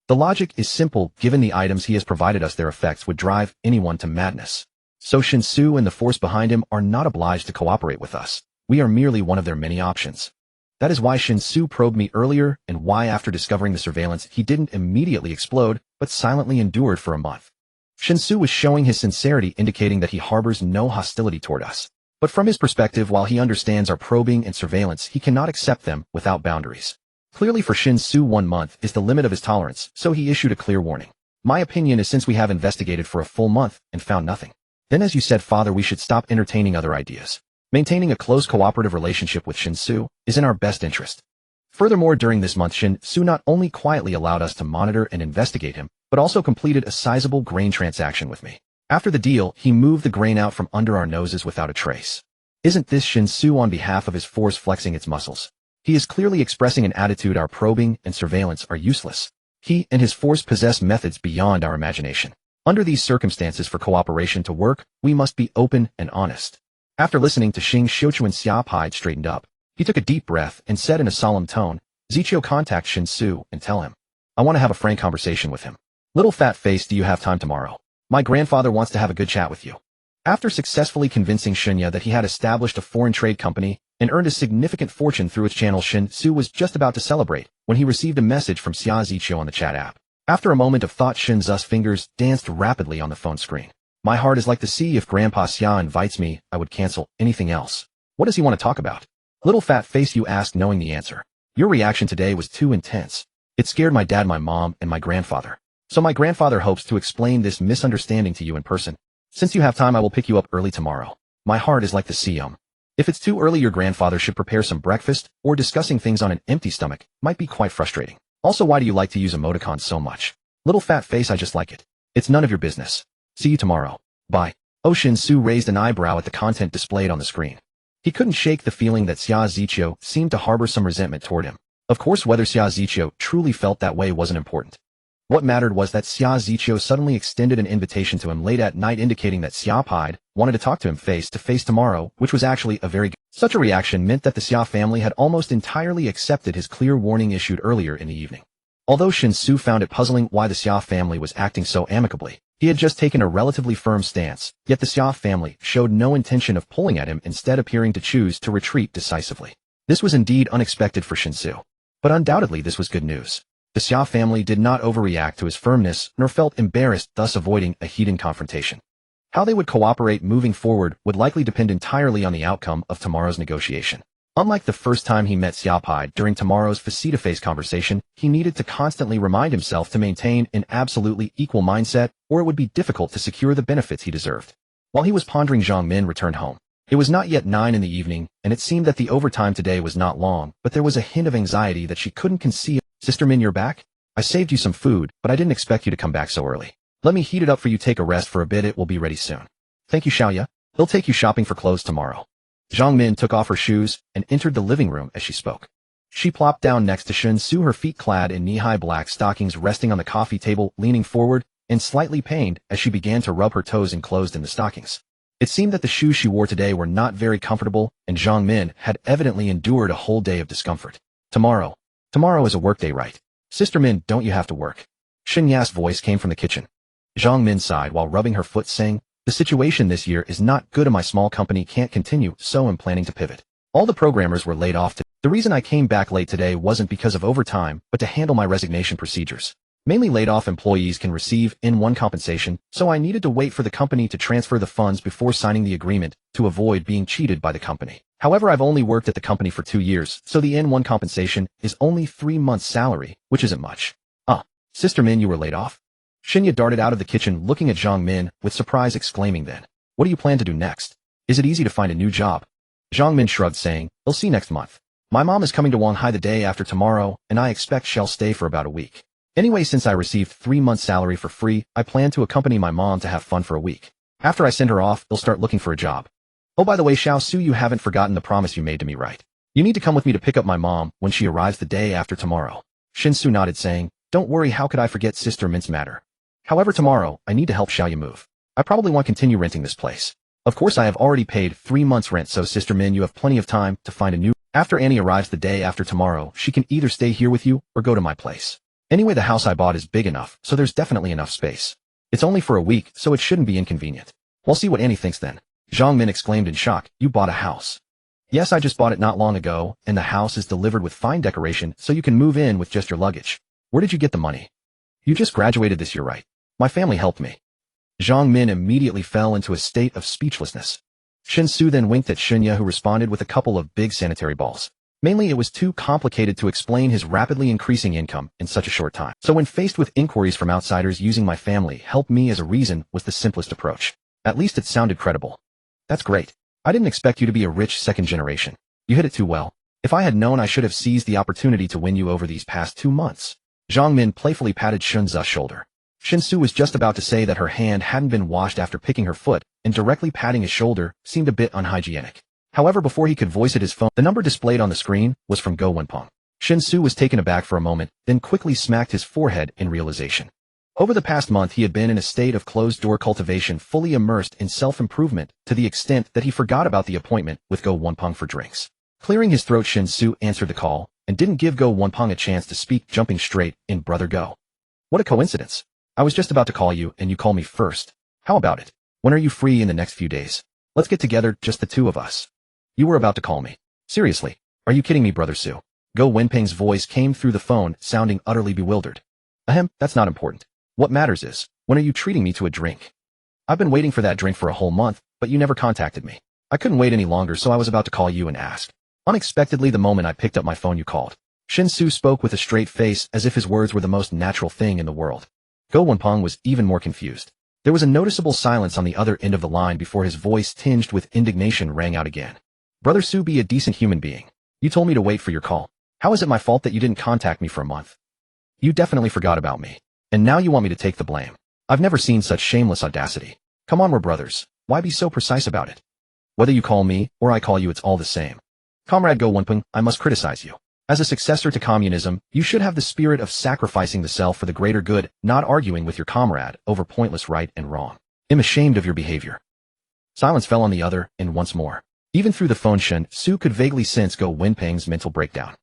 The logic is simple. Given the items he has provided us, their effects would drive anyone to madness. So Shen Xu and the force behind him are not obliged to cooperate with us. We are merely one of their many options. That is why Shen Xu probed me earlier, and why after discovering the surveillance he didn't immediately explode, but silently endured for a month. Shen Xu was showing his sincerity, indicating that he harbors no hostility toward us. But from his perspective, while he understands our probing and surveillance, he cannot accept them without boundaries. Clearly for Shen Xu, 1 month is the limit of his tolerance, so he issued a clear warning. My opinion is, since we have investigated for a full month and found nothing, then as you said, Father, we should stop entertaining other ideas. Maintaining a close cooperative relationship with Shen Xu is in our best interest. Furthermore, during this month, Shen Xu not only quietly allowed us to monitor and investigate him, but also completed a sizable grain transaction with me. After the deal, he moved the grain out from under our noses without a trace. Isn't this Shen Xu on behalf of his force flexing its muscles? He is clearly expressing an attitude our probing and surveillance are useless. He and his force possess methods beyond our imagination. Under these circumstances, for cooperation to work, we must be open and honest. After listening to Shen Xu, and Xia Pai straightened up. He took a deep breath and said in a solemn tone, Zichou, contact Shen Xu and tell him. I want to have a frank conversation with him. Little fat face, do you have time tomorrow? My grandfather wants to have a good chat with you. After successfully convincing Shenya that he had established a foreign trade company and earned a significant fortune through its channel, Shen Xu was just about to celebrate when he received a message from Xia Zichou on the chat app. After a moment of thought, Shen Xu's fingers danced rapidly on the phone screen. My heart is like the sea. If Grandpa Xia invites me, I would cancel anything else. What does he want to talk about? Little fat face, you asked, knowing the answer. Your reaction today was too intense. It scared my dad, my mom, and my grandfather. So my grandfather hopes to explain this misunderstanding to you in person. Since you have time, I will pick you up early tomorrow. My heart is like the sea. If it's too early, your grandfather should prepare some breakfast, or discussing things on an empty stomach might be quite frustrating. Also, why do you like to use emoticons so much? Little fat face, I just like it. It's none of your business. See you tomorrow. Bye. Shen Xu raised an eyebrow at the content displayed on the screen. He couldn't shake the feeling that Xia Zichou seemed to harbor some resentment toward him. Of course, whether Xia Zichou truly felt that way wasn't important. What mattered was that Xia Ziqiu suddenly extended an invitation to him late at night indicating that Xia Pied wanted to talk to him face-to-face tomorrow, which was actually a very good. Such a reaction meant that the Xia family had almost entirely accepted his clear warning issued earlier in the evening. Although Shen Xu found it puzzling why the Xia family was acting so amicably, he had just taken a relatively firm stance, yet the Xia family showed no intention of pulling at him, instead appearing to choose to retreat decisively. This was indeed unexpected for Shen Xu. But undoubtedly this was good news. The Xia family did not overreact to his firmness, nor felt embarrassed, thus avoiding a heated confrontation. How they would cooperate moving forward would likely depend entirely on the outcome of tomorrow's negotiation. Unlike the first time he met Xia Pai during tomorrow's face-to-face conversation, he needed to constantly remind himself to maintain an absolutely equal mindset, or it would be difficult to secure the benefits he deserved. While he was pondering, Zhang Min returned home. It was not yet 9 in the evening, and it seemed that the overtime today was not long, but there was a hint of anxiety that she couldn't conceal. Sister Min, you're back? I saved you some food, but I didn't expect you to come back so early. Let me heat it up for you. Take a rest for a bit, it will be ready soon. Thank you, Xiaoya. He'll take you shopping for clothes tomorrow. Zhang Min took off her shoes and entered the living room as she spoke. She plopped down next to Shen Xu, her feet clad in knee-high black stockings resting on the coffee table, leaning forward and slightly pained as she began to rub her toes enclosed in the stockings. It seemed that the shoes she wore today were not very comfortable, and Zhang Min had evidently endured a whole day of discomfort. Tomorrow is a workday, right? Sister Min, don't you have to work? Shen Ya's voice came from the kitchen. Zhang Min sighed while rubbing her foot, saying, the situation this year is not good and my small company can't continue, so I'm planning to pivot. All the programmers were laid off today. The reason I came back late today wasn't because of overtime, but to handle my resignation procedures. Mainly laid off employees can receive N1 compensation, so I needed to wait for the company to transfer the funds before signing the agreement to avoid being cheated by the company. However, I've only worked at the company for 2 years, so the N1 compensation is only 3 months' salary, which isn't much. Sister Min, you were laid off? Shinya darted out of the kitchen looking at Zhang Min with surprise, exclaiming then, what do you plan to do next? Is it easy to find a new job? Zhang Min shrugged, saying, I'll see next month. My mom is coming to Wanghai the day after tomorrow, and I expect she'll stay for about a week. Anyway, since I received 3 months' salary for free, I plan to accompany my mom to have fun for a week. After I send her off, they'll start looking for a job. Oh, by the way, Xiao Su, you haven't forgotten the promise you made to me, right? You need to come with me to pick up my mom when she arrives the day after tomorrow. Shen Xu nodded, saying, don't worry, how could I forget Sister Min's matter? However, tomorrow, I need to help Xiaoya move. I probably won't continue renting this place. Of course, I have already paid 3 months' rent, so Sister Min, you have plenty of time to find a new. After Annie arrives the day after tomorrow, she can either stay here with you or go to my place. Anyway, the house I bought is big enough, so there's definitely enough space. It's only for a week, so it shouldn't be inconvenient. We'll see what Annie thinks then. Zhang Min exclaimed in shock, you bought a house? Yes, I just bought it not long ago, and the house is delivered with fine decoration, so you can move in with just your luggage. Where did you get the money? You just graduated this year, right? My family helped me. Zhang Min immediately fell into a state of speechlessness. Shen Xu then winked at Shinya, who responded with a couple of big sanitary balls. Mainly, it was too complicated to explain his rapidly increasing income in such a short time. So when faced with inquiries from outsiders, using my family help me as a reason was the simplest approach. At least it sounded credible. That's great. I didn't expect you to be a rich second generation. You hit it too well. If I had known, I should have seized the opportunity to win you over these past 2 months. Zhang Min playfully patted Shen Xu's shoulder. Shen Xu was just about to say that her hand hadn't been washed after picking her foot, and directly patting his shoulder seemed a bit unhygienic. However, before he could voice it, his phone, the number displayed on the screen was from Go Wenpeng. Shen Xu was taken aback for a moment, then quickly smacked his forehead in realization. Over the past month, he had been in a state of closed-door cultivation, fully immersed in self-improvement to the extent that he forgot about the appointment with Go Wenpeng for drinks. Clearing his throat, Shen Xu answered the call and didn't give Go Wenpeng a chance to speak, jumping straight in, brother Go. What a coincidence. I was just about to call you, and you call me first. How about it? When are you free in the next few days? Let's get together, just the two of us. You were about to call me. Seriously? Are you kidding me, brother Su? Go Wenpeng's voice came through the phone, sounding utterly bewildered. Ahem, that's not important. What matters is, when are you treating me to a drink? I've been waiting for that drink for a whole month, but you never contacted me. I couldn't wait any longer, so I was about to call you and ask. Unexpectedly, the moment I picked up my phone, you called. Shen Xu spoke with a straight face, as if his words were the most natural thing in the world. Go Wenpeng was even more confused. There was a noticeable silence on the other end of the line before his voice, tinged with indignation, rang out again. Brother Su, be a decent human being. You told me to wait for your call. How is it my fault that you didn't contact me for a month? You definitely forgot about me. And now you want me to take the blame. I've never seen such shameless audacity. Come on, we're brothers. Why be so precise about it? Whether you call me or I call you, it's all the same. Comrade Go Wenpeng, I must criticize you. As a successor to communism, you should have the spirit of sacrificing the self for the greater good, not arguing with your comrade over pointless right and wrong. I'm ashamed of your behavior. Silence fell on the other, and once more. Even through the phone, Shen Xu could vaguely sense Go Wenping's mental breakdown.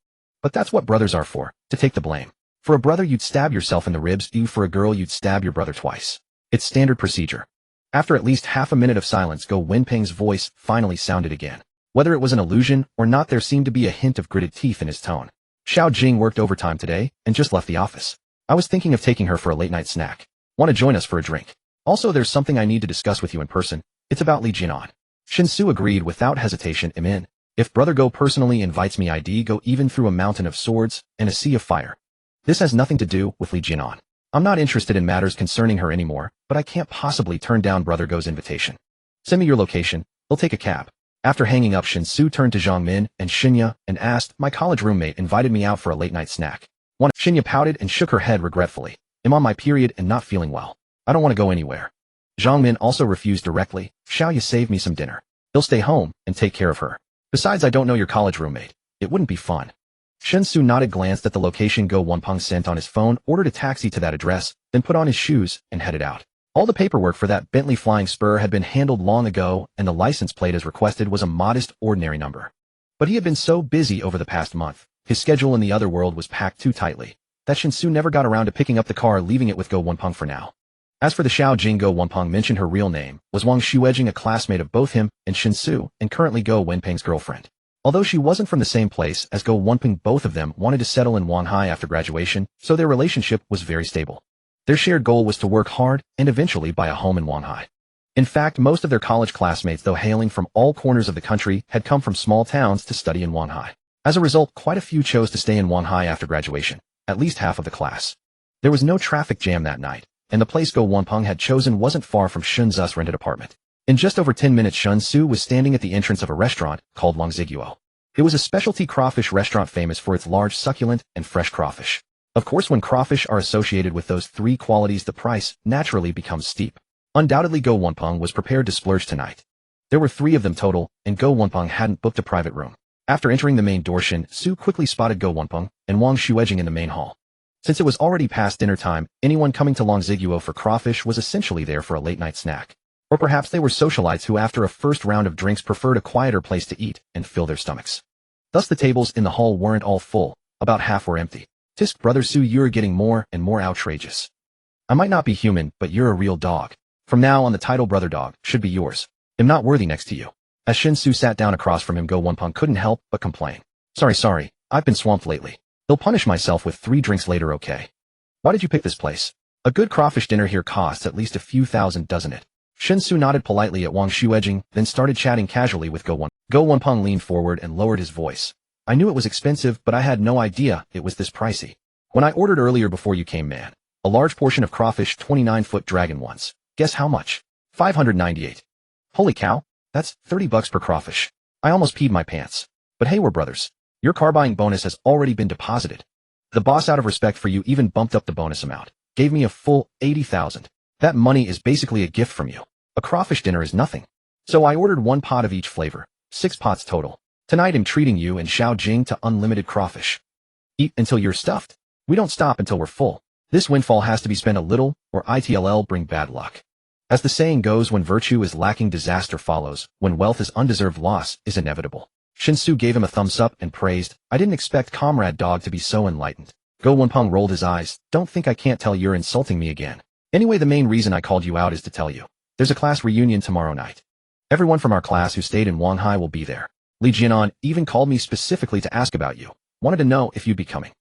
But that's what brothers are for, to take the blame. For a brother you'd stab yourself in the ribs, for a girl you'd stab your brother twice. It's standard procedure. After at least half a minute of silence, Go Wenping's voice finally sounded again. Whether it was an illusion or not, there seemed to be a hint of gritted teeth in his tone. Xiao Jing worked overtime today and just left the office. I was thinking of taking her for a late-night snack. Want to join us for a drink? Also, there's something I need to discuss with you in person. It's about Li Jianan. Shen Xu agreed without hesitation. I'm in. If Brother Go personally invites me, I'd go even through a mountain of swords and a sea of fire. This has nothing to do with Li Jianan. I'm not interested in matters concerning her anymore, but I can't possibly turn down Brother Go's invitation. Send me your location. He'll take a cab. After hanging up, Shen Xu turned to Zhang Min and Shinya and asked, my college roommate invited me out for a late-night snack. Shinya pouted and shook her head regretfully. I'm on my period and not feeling well. I don't want to go anywhere. Zhang Min also refused directly. Shall you save me some dinner? He'll stay home and take care of her. Besides, I don't know your college roommate. It wouldn't be fun. Shen Xu nodded, glanced at the location Go Wenping sent on his phone, ordered a taxi to that address, then put on his shoes and headed out. All the paperwork for that Bentley Flying Spur had been handled long ago, and the license plate as requested was a modest, ordinary number. But he had been so busy over the past month, his schedule in the other world was packed too tightly, that Shen Xu never got around to picking up the car, leaving it with Go Wenping for now. As for the Xiao Jing, Go Wenping mentioned her real name was Wang Xuejing, a classmate of both him and Shen Xu, and currently Go Wenping's girlfriend. Although she wasn't from the same place as Go Wenping, both of them wanted to settle in Wanhai after graduation, so their relationship was very stable. Their shared goal was to work hard and eventually buy a home in Wanhai. In fact, most of their college classmates, though hailing from all corners of the country, had come from small towns to study in Wanhai. As a result, quite a few chose to stay in Wanhai after graduation, at least half of the class. There was no traffic jam that night, and the place Go Wenping had chosen wasn't far from Shen Xu's rented apartment. In just over 10 minutes, Shen Xu was standing at the entrance of a restaurant called Longziguo. It was a specialty crawfish restaurant famous for its large, succulent, and fresh crawfish. Of course, when crawfish are associated with those three qualities, the price naturally becomes steep. Undoubtedly, Go Wenping was prepared to splurge tonight. There were 3 of them total, and Go Wenping hadn't booked a private room. After entering the main door, Shen Xu quickly spotted Go Wenping and Wang Xuejing in the main hall. Since it was already past dinner time, anyone coming to Longziguo for crawfish was essentially there for a late-night snack. Or perhaps they were socialites who, after a first round of drinks, preferred a quieter place to eat and fill their stomachs. Thus, the tables in the hall weren't all full, about half were empty. Tisk, Brother Xu, you're getting more and more outrageous. I might not be human, but you're a real dog. From now on, the title Brother Dog should be yours. I'm not worthy next to you. As Shen Xu sat down across from him, Go Wenping couldn't help but complain. Sorry, I've been swamped lately. They'll punish myself with 3 drinks later, okay? Why did you pick this place? A good crawfish dinner here costs at least a few thousand, doesn't it? Shen Xu nodded politely at Wang Xuejing, then started chatting casually with Go Wenping. Go Wenping leaned forward and lowered his voice. I knew it was expensive, but I had no idea it was this pricey. When I ordered earlier before you came, man, a large portion of crawfish 29-foot dragon ones. Guess how much? 598. Holy cow, that's $30 per crawfish. I almost peed my pants. But hey, we're brothers. Your car buying bonus has already been deposited. The boss, out of respect for you, even bumped up the bonus amount. Gave me a full 80,000. That money is basically a gift from you. A crawfish dinner is nothing. So I ordered 1 pot of each flavor. 6 pots total. Tonight I'm treating you and Xiao Jing to unlimited crawfish. Eat until you're stuffed. We don't stop until we're full. This windfall has to be spent a little, or it'll bring bad luck. As the saying goes, when virtue is lacking, disaster follows. When wealth is undeserved, loss is inevitable. Shen Xu gave him a thumbs up and praised, I didn't expect Comrade Dog to be so enlightened. Go Wenping rolled his eyes. Don't think I can't tell you're insulting me again. Anyway, the main reason I called you out is to tell you. There's a class reunion tomorrow night. Everyone from our class who stayed in Wanhai will be there. Li Jianan even called me specifically to ask about you. Wanted to know if you'd be coming.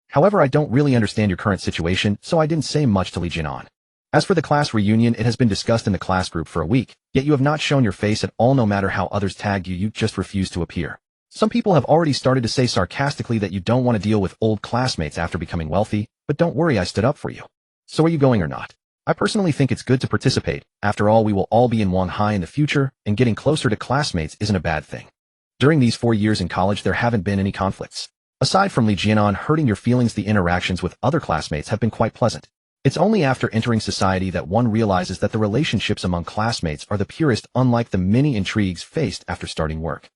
However, I don't really understand your current situation, so I didn't say much to Li Jianan. As for the class reunion, it has been discussed in the class group for a week, yet you have not shown your face at all. No matter how others tagged you, you just refuse to appear. Some people have already started to say sarcastically that you don't want to deal with old classmates after becoming wealthy, but don't worry, I stood up for you. So are you going or not? I personally think it's good to participate. After all, we will all be in Wanhai in the future, and getting closer to classmates isn't a bad thing. During these 4 years in college, there haven't been any conflicts. Aside from Li Jianan hurting your feelings, the interactions with other classmates have been quite pleasant. It's only after entering society that one realizes that the relationships among classmates are the purest, unlike the many intrigues faced after starting work.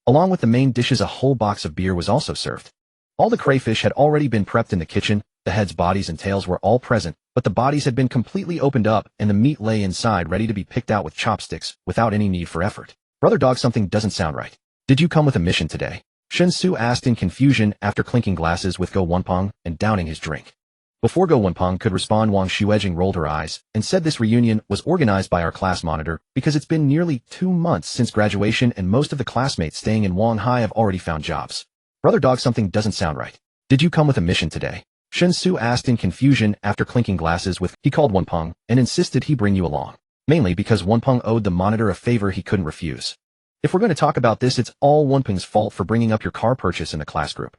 Along with the main dishes, a whole box of beer was also served. All the crayfish had already been prepped in the kitchen, the heads, bodies, and tails were all present, but the bodies had been completely opened up and the meat lay inside ready to be picked out with chopsticks, without any need for effort. Brother dog, something doesn't sound right. Did you come with a mission today? Shen Xu asked in confusion after clinking glasses with Go Wunpeng and downing his drink. Before Go Wunpeng could respond, Wang Xuejing rolled her eyes and said this reunion was organized by our class monitor because it's been nearly 2 months since graduation and most of the classmates staying in Wanghai have already found jobs. Brother dog, something doesn't sound right. Did you come with a mission today? Shen Xu asked in confusion after clinking glasses with he called Wunpeng and insisted he bring you along. Mainly because Wunpeng owed the monitor a favor he couldn't refuse. If we're going to talk about this, it's all Wunpeng's fault for bringing up your car purchase in the class group.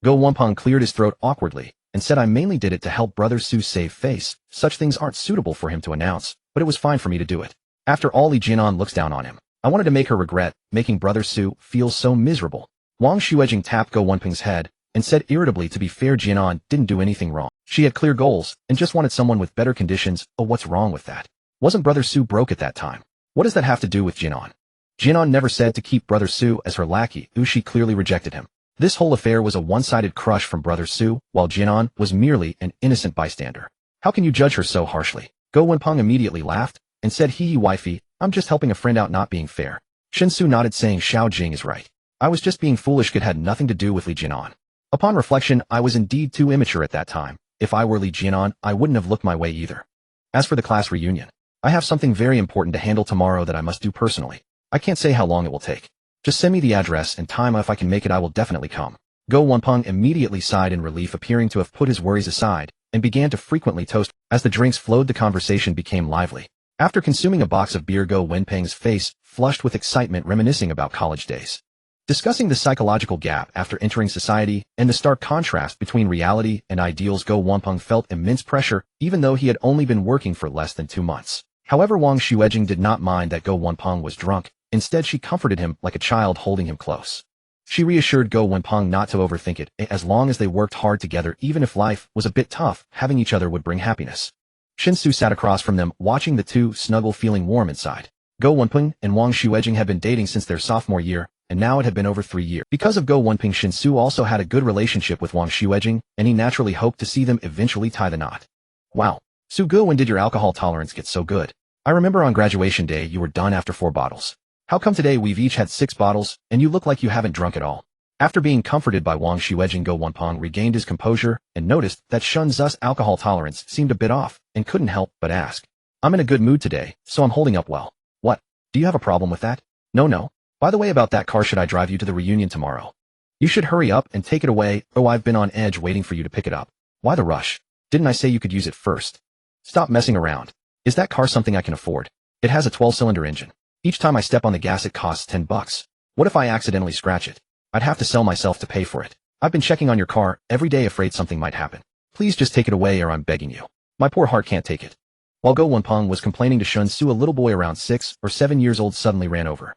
Go Wunpeng cleared his throat awkwardly and said I mainly did it to help Brother Su save face. Such things aren't suitable for him to announce, but it was fine for me to do it. After all, Li Jianan looks down on him. I wanted to make her regret making Brother Su feel so miserable. Wang Xuejing tapped Go Wunpeng's head and said irritably, to be fair, Jianan didn't do anything wrong. She had clear goals and just wanted someone with better conditions. Oh, what's wrong with that? Wasn't Brother Su broke at that time? What does that have to do with Jianan? Jianan never said to keep Brother Su as her lackey. She clearly rejected him. This whole affair was a one-sided crush from Brother Su, while Jianan was merely an innocent bystander. How can you judge her so harshly? Go Wunpeng immediately laughed and said, hee wifey, I'm just helping a friend out, not being fair. Shen Xu nodded, saying Xiao Jing is right. I was just being foolish. It had nothing to do with Li Jianan. Upon reflection, I was indeed too immature at that time. If I were Li Jianan, I wouldn't have looked my way either. As for the class reunion, I have something very important to handle tomorrow that I must do personally. I can't say how long it will take. Just send me the address and time. If I can make it, I will definitely come. Go Wunpeng immediately sighed in relief, appearing to have put his worries aside, and began to frequently toast. As the drinks flowed, the conversation became lively. After consuming a box of beer, Go Wunpeng's face flushed with excitement, reminiscing about college days. Discussing the psychological gap after entering society and the stark contrast between reality and ideals, Go Wunpeng felt immense pressure, even though he had only been working for less than 2 months. However, Wang Xuejing did not mind that Go Wunpeng was drunk. Instead, she comforted him like a child, holding him close. She reassured Go Wunpeng not to overthink it. As long as they worked hard together, even if life was a bit tough, having each other would bring happiness. Shen Xu sat across from them, watching the two snuggle, feeling warm inside. Go Wunpeng and Wang Xuejing had been dating since their sophomore year, and now it had been over 3 years. Because of Go Wunpeng, Shen Xu also had a good relationship with Wang Xuejing, and he naturally hoped to see them eventually tie the knot. Wow. Su Gu, when did your alcohol tolerance get so good? I remember on graduation day you were done after 4 bottles. How come today we've each had 6 bottles, and you look like you haven't drunk at all? After being comforted by Wang Xuejing, Go Wunpeng regained his composure and noticed that Shen Xu's alcohol tolerance seemed a bit off, and couldn't help but ask. I'm in a good mood today, so I'm holding up well. What? Do you have a problem with that? No. By the way, about that car, should I drive you to the reunion tomorrow? You should hurry up and take it away. Oh, I've been on edge waiting for you to pick it up. Why the rush? Didn't I say you could use it first? Stop messing around. Is that car something I can afford? It has a 12-cylinder engine. Each time I step on the gas it costs $10. What if I accidentally scratch it? I'd have to sell myself to pay for it. I've been checking on your car every day, afraid something might happen. Please just take it away, or I'm begging you. My poor heart can't take it. While Go Wunpeng was complaining to Shen Xu, a little boy around 6 or 7 years old suddenly ran over.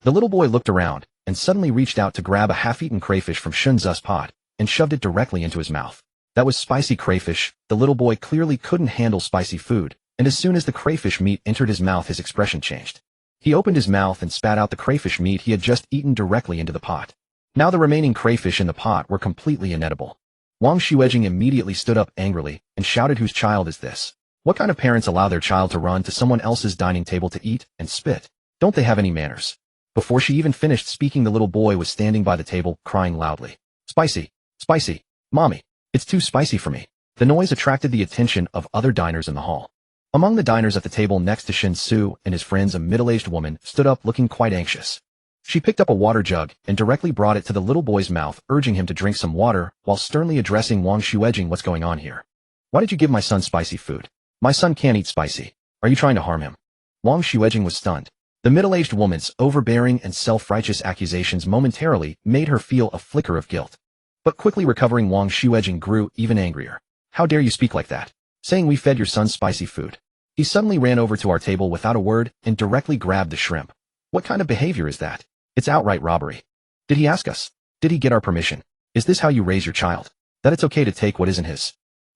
The little boy looked around and suddenly reached out to grab a half-eaten crayfish from Shen Xu's pot and shoved it directly into his mouth. That was spicy crayfish. The little boy clearly couldn't handle spicy food, and as soon as the crayfish meat entered his mouth, his expression changed. He opened his mouth and spat out the crayfish meat he had just eaten directly into the pot. Now the remaining crayfish in the pot were completely inedible. Wang Xuejing immediately stood up angrily and shouted, whose child is this? What kind of parents allow their child to run to someone else's dining table to eat and spit? Don't they have any manners? Before she even finished speaking, the little boy was standing by the table, crying loudly. Spicy! Spicy! Mommy! It's too spicy for me. The noise attracted the attention of other diners in the hall. Among the diners at the table next to Shen Xu and his friends, a middle-aged woman stood up looking quite anxious. She picked up a water jug and directly brought it to the little boy's mouth, urging him to drink some water while sternly addressing Wang Xuejing. What's going on here? Why did you give my son spicy food? My son can't eat spicy. Are you trying to harm him? Wang Xuejing was stunned. The middle-aged woman's overbearing and self-righteous accusations momentarily made her feel a flicker of guilt. But quickly recovering, Wang Xuejing grew even angrier. How dare you speak like that? Saying we fed your son spicy food. He suddenly ran over to our table without a word and directly grabbed the shrimp. What kind of behavior is that? It's outright robbery. Did he ask us? Did he get our permission? Is this how you raise your child? That it's okay to take what isn't his?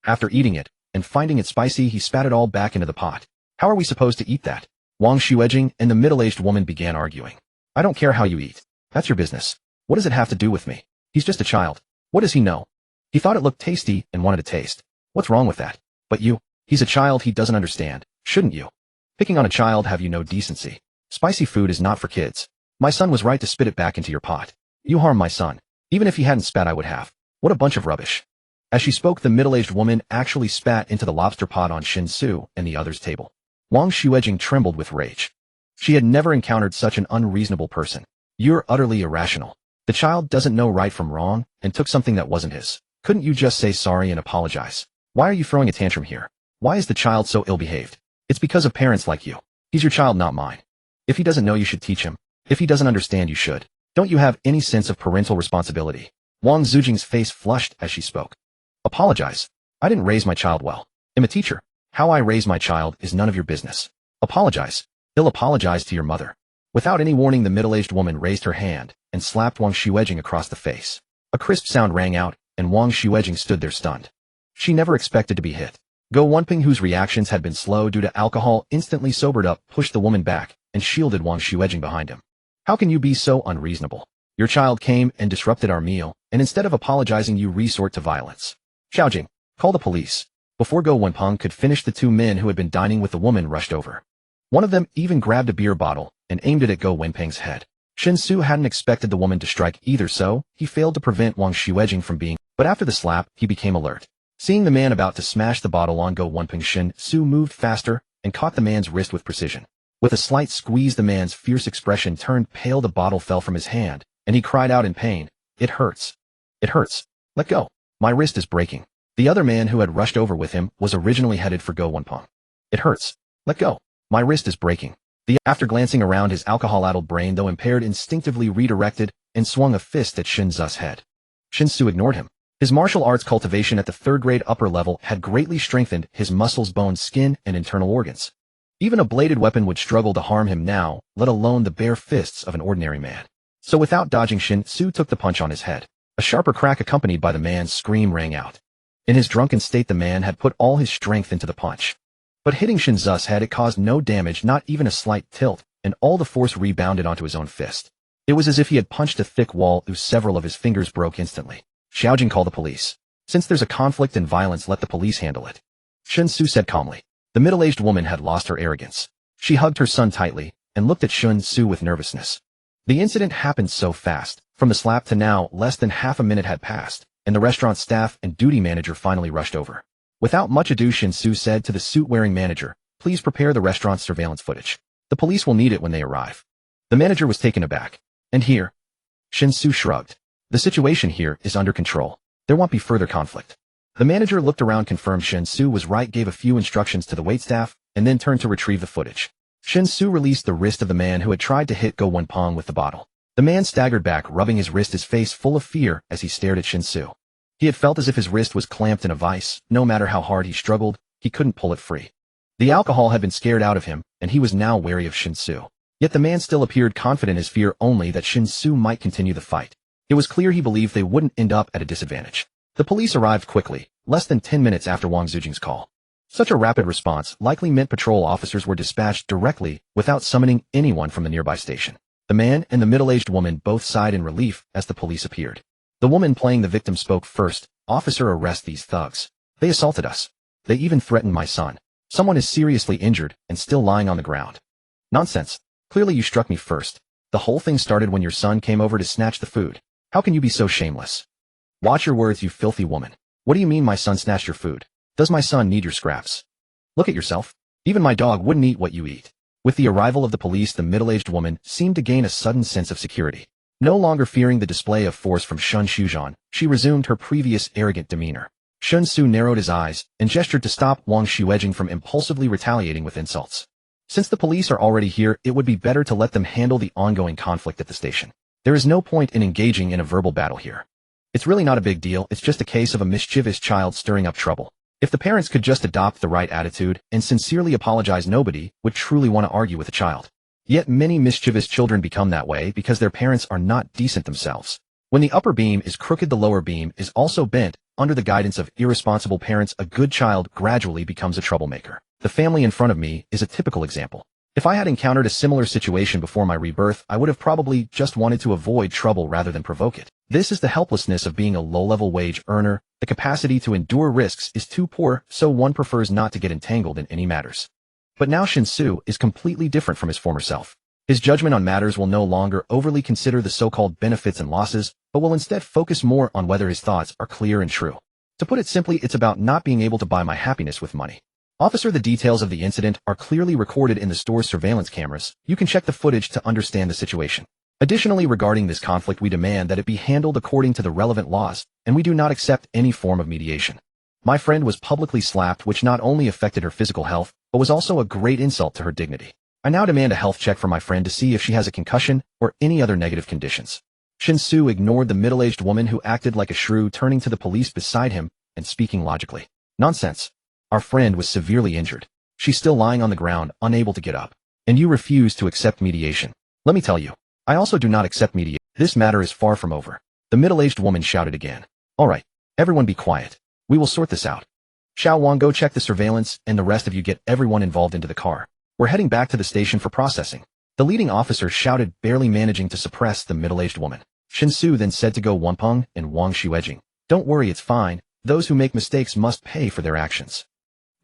After eating it and finding it spicy, he spat it all back into the pot. How are we supposed to eat that? Wang Xuejing and the middle-aged woman began arguing. I don't care how you eat. That's your business. What does it have to do with me? He's just a child. What does he know? He thought it looked tasty and wanted a taste. What's wrong with that? But you, he's a child, he doesn't understand. Shouldn't you? Picking on a child, have you no decency? Spicy food is not for kids. My son was right to spit it back into your pot. You harm my son. Even if he hadn't spat, I would have. What a bunch of rubbish. As she spoke, the middle-aged woman actually spat into the lobster pot on Shen Xu and the other's table. Wang Xuejing trembled with rage. She had never encountered such an unreasonable person. You're utterly irrational. The child doesn't know right from wrong and took something that wasn't his. Couldn't you just say sorry and apologize? Why are you throwing a tantrum here? Why is the child so ill-behaved? It's because of parents like you. He's your child, not mine. If he doesn't know, you should teach him. If he doesn't understand, you should. Don't you have any sense of parental responsibility? Wang Xujing's face flushed as she spoke. Apologize. I didn't raise my child well. I'm a teacher. How I raise my child is none of your business. Apologize. He'll apologize to your mother. Without any warning, the middle-aged woman raised her hand and slapped Wang Xuejing across the face. A crisp sound rang out, and Wang Xuejing stood there stunned. She never expected to be hit. Go Wenping, whose reactions had been slow due to alcohol, instantly sobered up, pushed the woman back, and shielded Wang Xuejing behind him. How can you be so unreasonable? Your child came and disrupted our meal, and instead of apologizing, you resort to violence. Xiaojing, call the police. Before Go Wenpeng could finish, the two men who had been dining with the woman rushed over. One of them even grabbed a beer bottle and aimed it at Go Wenpeng's head. Shen Xu hadn't expected the woman to strike either, so he failed to prevent Wang Xuejing from being, but after the slap, he became alert. Seeing the man about to smash the bottle on Go Wenpeng, Shen Xu moved faster and caught the man's wrist with precision. With a slight squeeze, the man's fierce expression turned pale. The bottle fell from his hand, and he cried out in pain. It hurts. It hurts. Let go. My wrist is breaking. The other man who had rushed over with him was originally headed for Go Wenpeng. It hurts. Let go. My wrist is breaking. After glancing around, his alcohol-addled brain, though impaired, instinctively redirected and swung a fist at Shen Xu's head. Shen Xu ignored him. His martial arts cultivation at the third-grade upper level had greatly strengthened his muscles, bones, skin, and internal organs. Even a bladed weapon would struggle to harm him now, let alone the bare fists of an ordinary man. So without dodging, Shen Xu took the punch on his head. A sharper crack accompanied by the man's scream rang out. In his drunken state, the man had put all his strength into the punch. But hitting Shen Xu's head, it caused no damage, not even a slight tilt, and all the force rebounded onto his own fist. It was as if he had punched a thick wall, whose several of his fingers broke instantly. Xiaojing, call the police. Since there's a conflict and violence, let the police handle it. Shen Xu said calmly. The middle-aged woman had lost her arrogance. She hugged her son tightly and looked at Shen Xu with nervousness. The incident happened so fast. From the slap to now, less than half a minute had passed, and the restaurant staff and duty manager finally rushed over. Without much ado, Shen Xu said to the suit-wearing manager, please prepare the restaurant's surveillance footage. The police will need it when they arrive. The manager was taken aback. And here? Shen Xu shrugged. The situation here is under control. There won't be further conflict. The manager looked around, confirmed Shen Xu was right, gave a few instructions to the waitstaff, and then turned to retrieve the footage. Shen Xu released the wrist of the man who had tried to hit Go Wenpeng with the bottle. The man staggered back, rubbing his wrist, his face full of fear as he stared at Shen Xu. He had felt as if his wrist was clamped in a vice. No matter how hard he struggled, he couldn't pull it free. The alcohol had been scared out of him, and he was now wary of Shen Xu. Yet the man still appeared confident, his fear only that Shen Xu might continue the fight. It was clear he believed they wouldn't end up at a disadvantage. The police arrived quickly, less than 10 minutes after Wang Xujing's call. Such a rapid response likely meant patrol officers were dispatched directly without summoning anyone from the nearby station. The man and the middle-aged woman both sighed in relief as the police appeared. The woman playing the victim spoke first. Officer, arrest these thugs. They assaulted us. They even threatened my son. Someone is seriously injured and still lying on the ground. Nonsense. Clearly you struck me first. The whole thing started when your son came over to snatch the food. How can you be so shameless? Watch your words, you filthy woman. What do you mean my son snatched your food? Does my son need your scraps? Look at yourself. Even my dog wouldn't eat what you eat. With the arrival of the police, the middle-aged woman seemed to gain a sudden sense of security. No longer fearing the display of force from Shen Xu, she resumed her previous arrogant demeanor. Shen Xu narrowed his eyes and gestured to stop Wang Xuejing from impulsively retaliating with insults. Since the police are already here, it would be better to let them handle the ongoing conflict at the station. There is no point in engaging in a verbal battle here. It's really not a big deal, it's just a case of a mischievous child stirring up trouble. If the parents could just adopt the right attitude and sincerely apologize, nobody would truly want to argue with a child. Yet many mischievous children become that way because their parents are not decent themselves. When the upper beam is crooked, the lower beam is also bent. Under the guidance of irresponsible parents, a good child gradually becomes a troublemaker. The family in front of me is a typical example. If I had encountered a similar situation before my rebirth, I would have probably just wanted to avoid trouble rather than provoke it. This is the helplessness of being a low-level wage earner. The capacity to endure risks is too poor, so one prefers not to get entangled in any matters. But now Shen Xu is completely different from his former self. His judgment on matters will no longer overly consider the so-called benefits and losses, but will instead focus more on whether his thoughts are clear and true. To put it simply, it's about not being able to buy my happiness with money. Officer, the details of the incident are clearly recorded in the store's surveillance cameras. You can check the footage to understand the situation. Additionally, regarding this conflict, we demand that it be handled according to the relevant laws, and we do not accept any form of mediation. My friend was publicly slapped, which not only affected her physical health, but was also a great insult to her dignity. I now demand a health check for my friend to see if she has a concussion or any other negative conditions. Shen Xu ignored the middle-aged woman who acted like a shrew, turning to the police beside him and speaking logically. Nonsense. Our friend was severely injured. She's still lying on the ground, unable to get up. And you refuse to accept mediation. Let me tell you, I also do not accept mediation. This matter is far from over. The middle-aged woman shouted again. All right, everyone be quiet. We will sort this out. Xiao Wang, go check the surveillance, and the rest of you get everyone involved into the car. We're heading back to the station for processing. The leading officer shouted, barely managing to suppress the middle-aged woman. Shen Xu then said to Go Wenpeng and Wang Xuejing, don't worry, it's fine. Those who make mistakes must pay for their actions.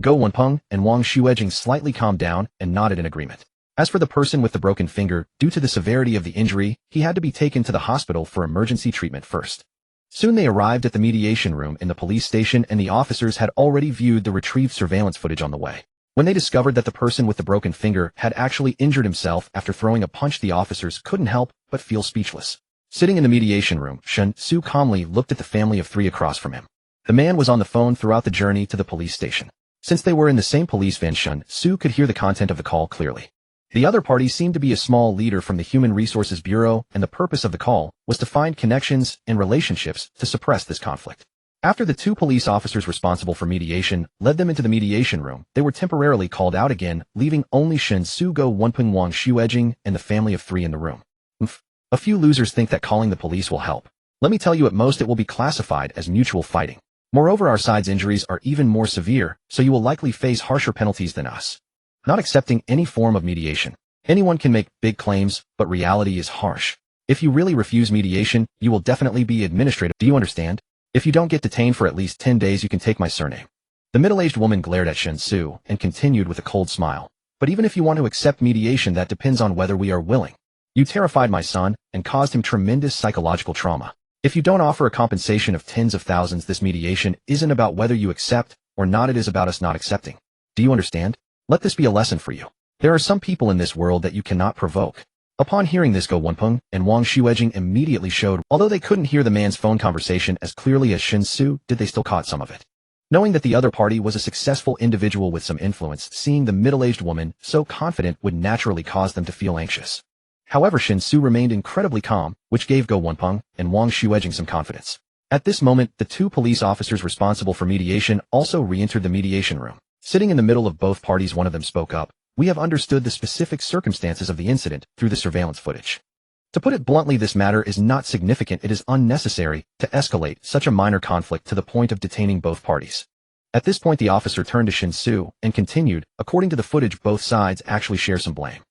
Go Wenpeng and Wang Xuejing slightly calmed down and nodded in agreement. As for the person with the broken finger, due to the severity of the injury, he had to be taken to the hospital for emergency treatment first. Soon they arrived at the mediation room in the police station, and the officers had already viewed the retrieved surveillance footage on the way. When they discovered that the person with the broken finger had actually injured himself after throwing a punch, the officers couldn't help but feel speechless. Sitting in the mediation room, Shen Xu calmly looked at the family of three across from him. The man was on the phone throughout the journey to the police station. Since they were in the same police van, Shen Xu could hear the content of the call clearly. The other party seemed to be a small leader from the Human Resources Bureau, and the purpose of the call was to find connections and relationships to suppress this conflict. After the two police officers responsible for mediation led them into the mediation room, they were temporarily called out again, leaving only Shen Xu, Go Wenpeng, Wang Xuejing, and the family of three in the room. A few losers think that calling the police will help. Let me tell you, at most it will be classified as mutual fighting. Moreover, our side's injuries are even more severe, so you will likely face harsher penalties than us. Not accepting any form of mediation. Anyone can make big claims, but reality is harsh. If you really refuse mediation, you will definitely be administrative. Do you understand? If you don't get detained for at least 10 days, you can take my surname. The middle-aged woman glared at Shen Xu and continued with a cold smile. But even if you want to accept mediation, that depends on whether we are willing. You terrified my son and caused him tremendous psychological trauma. If you don't offer a compensation of tens of thousands, this mediation isn't about whether you accept or not, it is about us not accepting. Do you understand? Let this be a lesson for you. There are some people in this world that you cannot provoke. Upon hearing this, Go Wenpeng and Wang Xuejing immediately showed, although they couldn't hear the man's phone conversation as clearly as Shen Xu did, they still caught some of it. Knowing that the other party was a successful individual with some influence, seeing the middle-aged woman so confident would naturally cause them to feel anxious. However, Shen Xu remained incredibly calm, which gave Go Wenpeng and Wang Xuejing some confidence. At this moment, the two police officers responsible for mediation also re-entered the mediation room. Sitting in the middle of both parties, one of them spoke up. We have understood the specific circumstances of the incident through the surveillance footage. To put it bluntly, this matter is not significant. It is unnecessary to escalate such a minor conflict to the point of detaining both parties. At this point, the officer turned to Shen Xu and continued, according to the footage, both sides actually share some blame.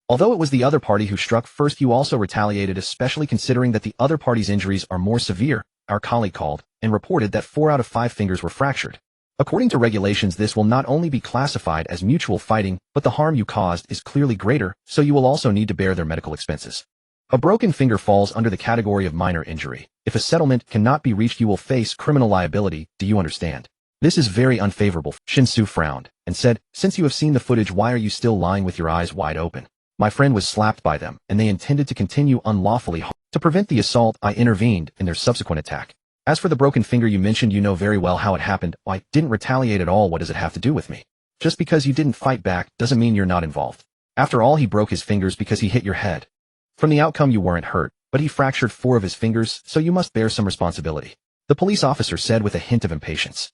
Although it was the other party who struck first, you also retaliated, especially considering that the other party's injuries are more severe. Our colleague called and reported that 4 out of 5 fingers were fractured. According to regulations, this will not only be classified as mutual fighting, but the harm you caused is clearly greater, so you will also need to bear their medical expenses. A broken finger falls under the category of minor injury. If a settlement cannot be reached, you will face criminal liability. Do you understand? This is very unfavorable. Shen Xu frowned and said, since you have seen the footage, why are you still lying with your eyes wide open? My friend was slapped by them, and they intended to continue unlawfully. To prevent the assault, I intervened in their subsequent attack. As for the broken finger you mentioned, you know very well how it happened. I didn't retaliate at all. What does it have to do with me? Just because you didn't fight back doesn't mean you're not involved. After all, he broke his fingers because he hit your head. From the outcome, you weren't hurt, but he fractured 4 of his fingers, so you must bear some responsibility. The police officer said with a hint of impatience.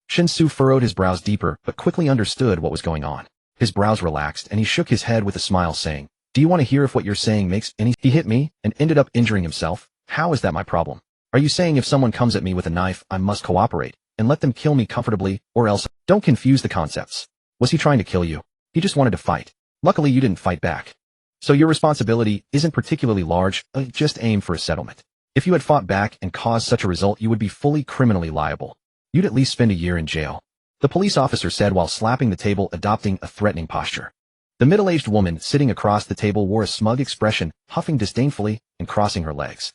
Shen Xu furrowed his brows deeper, but quickly understood what was going on. His brows relaxed, and he shook his head with a smile, saying, do you want to hear if what you're saying makes any— He hit me and ended up injuring himself. How is that my problem? Are you saying if someone comes at me with a knife, I must cooperate and let them kill me comfortably, or else? Don't confuse the concepts. Was he trying to kill you? He just wanted to fight. Luckily, you didn't fight back. So your responsibility isn't particularly large. Just aim for a settlement. If you had fought back and caused such a result, you would be fully criminally liable. You'd at least spend a year in jail. The police officer said while slapping the table, adopting a threatening posture. The middle-aged woman sitting across the table wore a smug expression, huffing disdainfully and crossing her legs.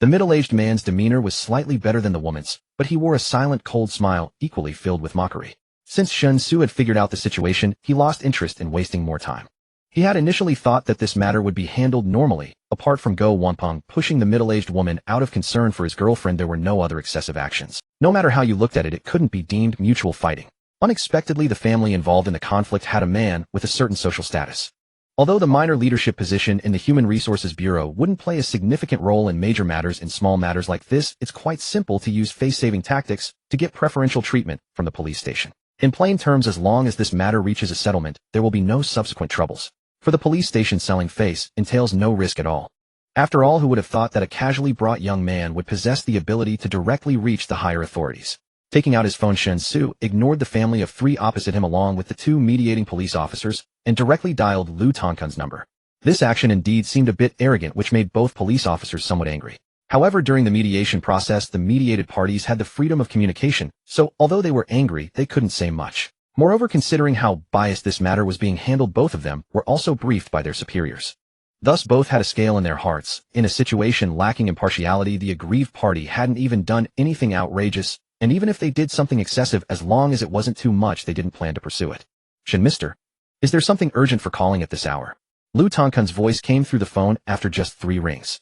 The middle-aged man's demeanor was slightly better than the woman's, but he wore a silent, cold smile, equally filled with mockery. Since Shen Xu had figured out the situation, he lost interest in wasting more time. He had initially thought that this matter would be handled normally. Apart from Go Wanpeng pushing the middle-aged woman out of concern for his girlfriend, there were no other excessive actions. No matter how you looked at it, it couldn't be deemed mutual fighting. Unexpectedly, the family involved in the conflict had a man with a certain social status. Although the minor leadership position in the Human Resources Bureau wouldn't play a significant role in major matters, in small matters like this, it's quite simple to use face-saving tactics to get preferential treatment from the police station. In plain terms, as long as this matter reaches a settlement, there will be no subsequent troubles. For the police station, selling face entails no risk at all. After all, who would have thought that a casually brought young man would possess the ability to directly reach the higher authorities? Taking out his phone, Shen Xu ignored the family of three opposite him along with the two mediating police officers and directly dialed Lu Tongkun's number. This action indeed seemed a bit arrogant, which made both police officers somewhat angry. However, during the mediation process, the mediated parties had the freedom of communication, so although they were angry, they couldn't say much. Moreover, considering how biased this matter was being handled, both of them were also briefed by their superiors. Thus, both had a scale in their hearts. In a situation lacking impartiality, the aggrieved party hadn't even done anything outrageous, and even if they did something excessive, as long as it wasn't too much, they didn't plan to pursue it. Shen, mister, is there something urgent for calling at this hour? Lu Tongkun's voice came through the phone after just 3 rings.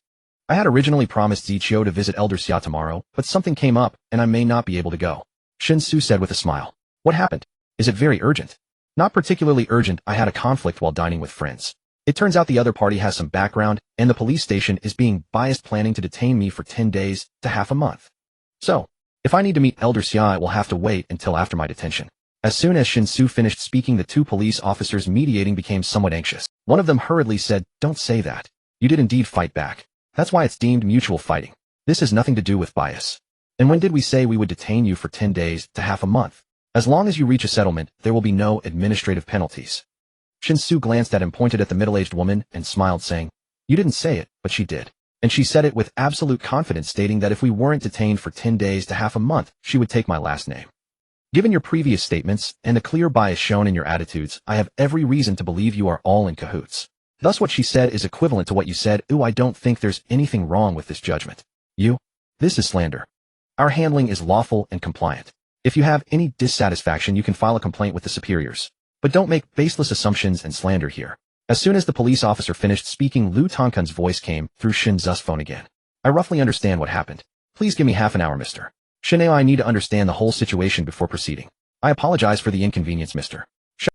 I had originally promised Ziqiu to visit Elder Xia tomorrow, but something came up, and I may not be able to go. Shen Xu said with a smile. What happened? Is it very urgent? Not particularly urgent. I had a conflict while dining with friends. It turns out the other party has some background, and the police station is being biased, planning to detain me for 10 days to half a month. So, if I need to meet Elder Xia, it will have to wait until after my detention. As soon as Shen Xu finished speaking, the two police officers mediating became somewhat anxious. One of them hurriedly said, "Don't say that. You did indeed fight back. That's why it's deemed mutual fighting. This has nothing to do with bias. And when did we say we would detain you for 10 days to half a month? As long as you reach a settlement, there will be no administrative penalties." Shen Xu glanced at him, pointed at the middle-aged woman, and smiled, saying, "You didn't say it, but she did. And she said it with absolute confidence, stating that if we weren't detained for 10 days to half a month, she would take my last name. Given your previous statements and the clear bias shown in your attitudes, I have every reason to believe you are all in cahoots. Thus what she said is equivalent to what you said. I don't think there's anything wrong with this judgment. This is slander. Our handling is lawful and compliant. If you have any dissatisfaction, you can file a complaint with the superiors. But don't make baseless assumptions and slander here." As soon as the police officer finished speaking, Lu Tongkun's voice came through Shen Xu's phone again. "I roughly understand what happened. Please give me half an hour, mister. Shen, I need to understand the whole situation before proceeding. I apologize for the inconvenience, mister.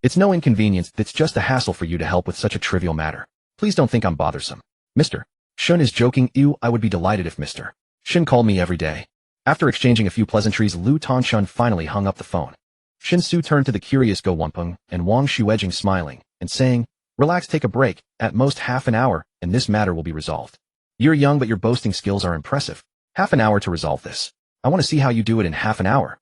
It's no inconvenience, it's just a hassle for you to help with such a trivial matter. Please don't think I'm bothersome. Mister Shen is joking. I would be delighted if Mr. Shen called me every day." After exchanging a few pleasantries, Lu Tongchun finally hung up the phone. Shen Xu turned to the curious Go Wanpeng and Wang Shuejing, smiling and saying, "Relax, take a break, at most half an hour, and this matter will be resolved. You're young, but your boasting skills are impressive. Half an hour to resolve this. I want to see how you do it in half an hour.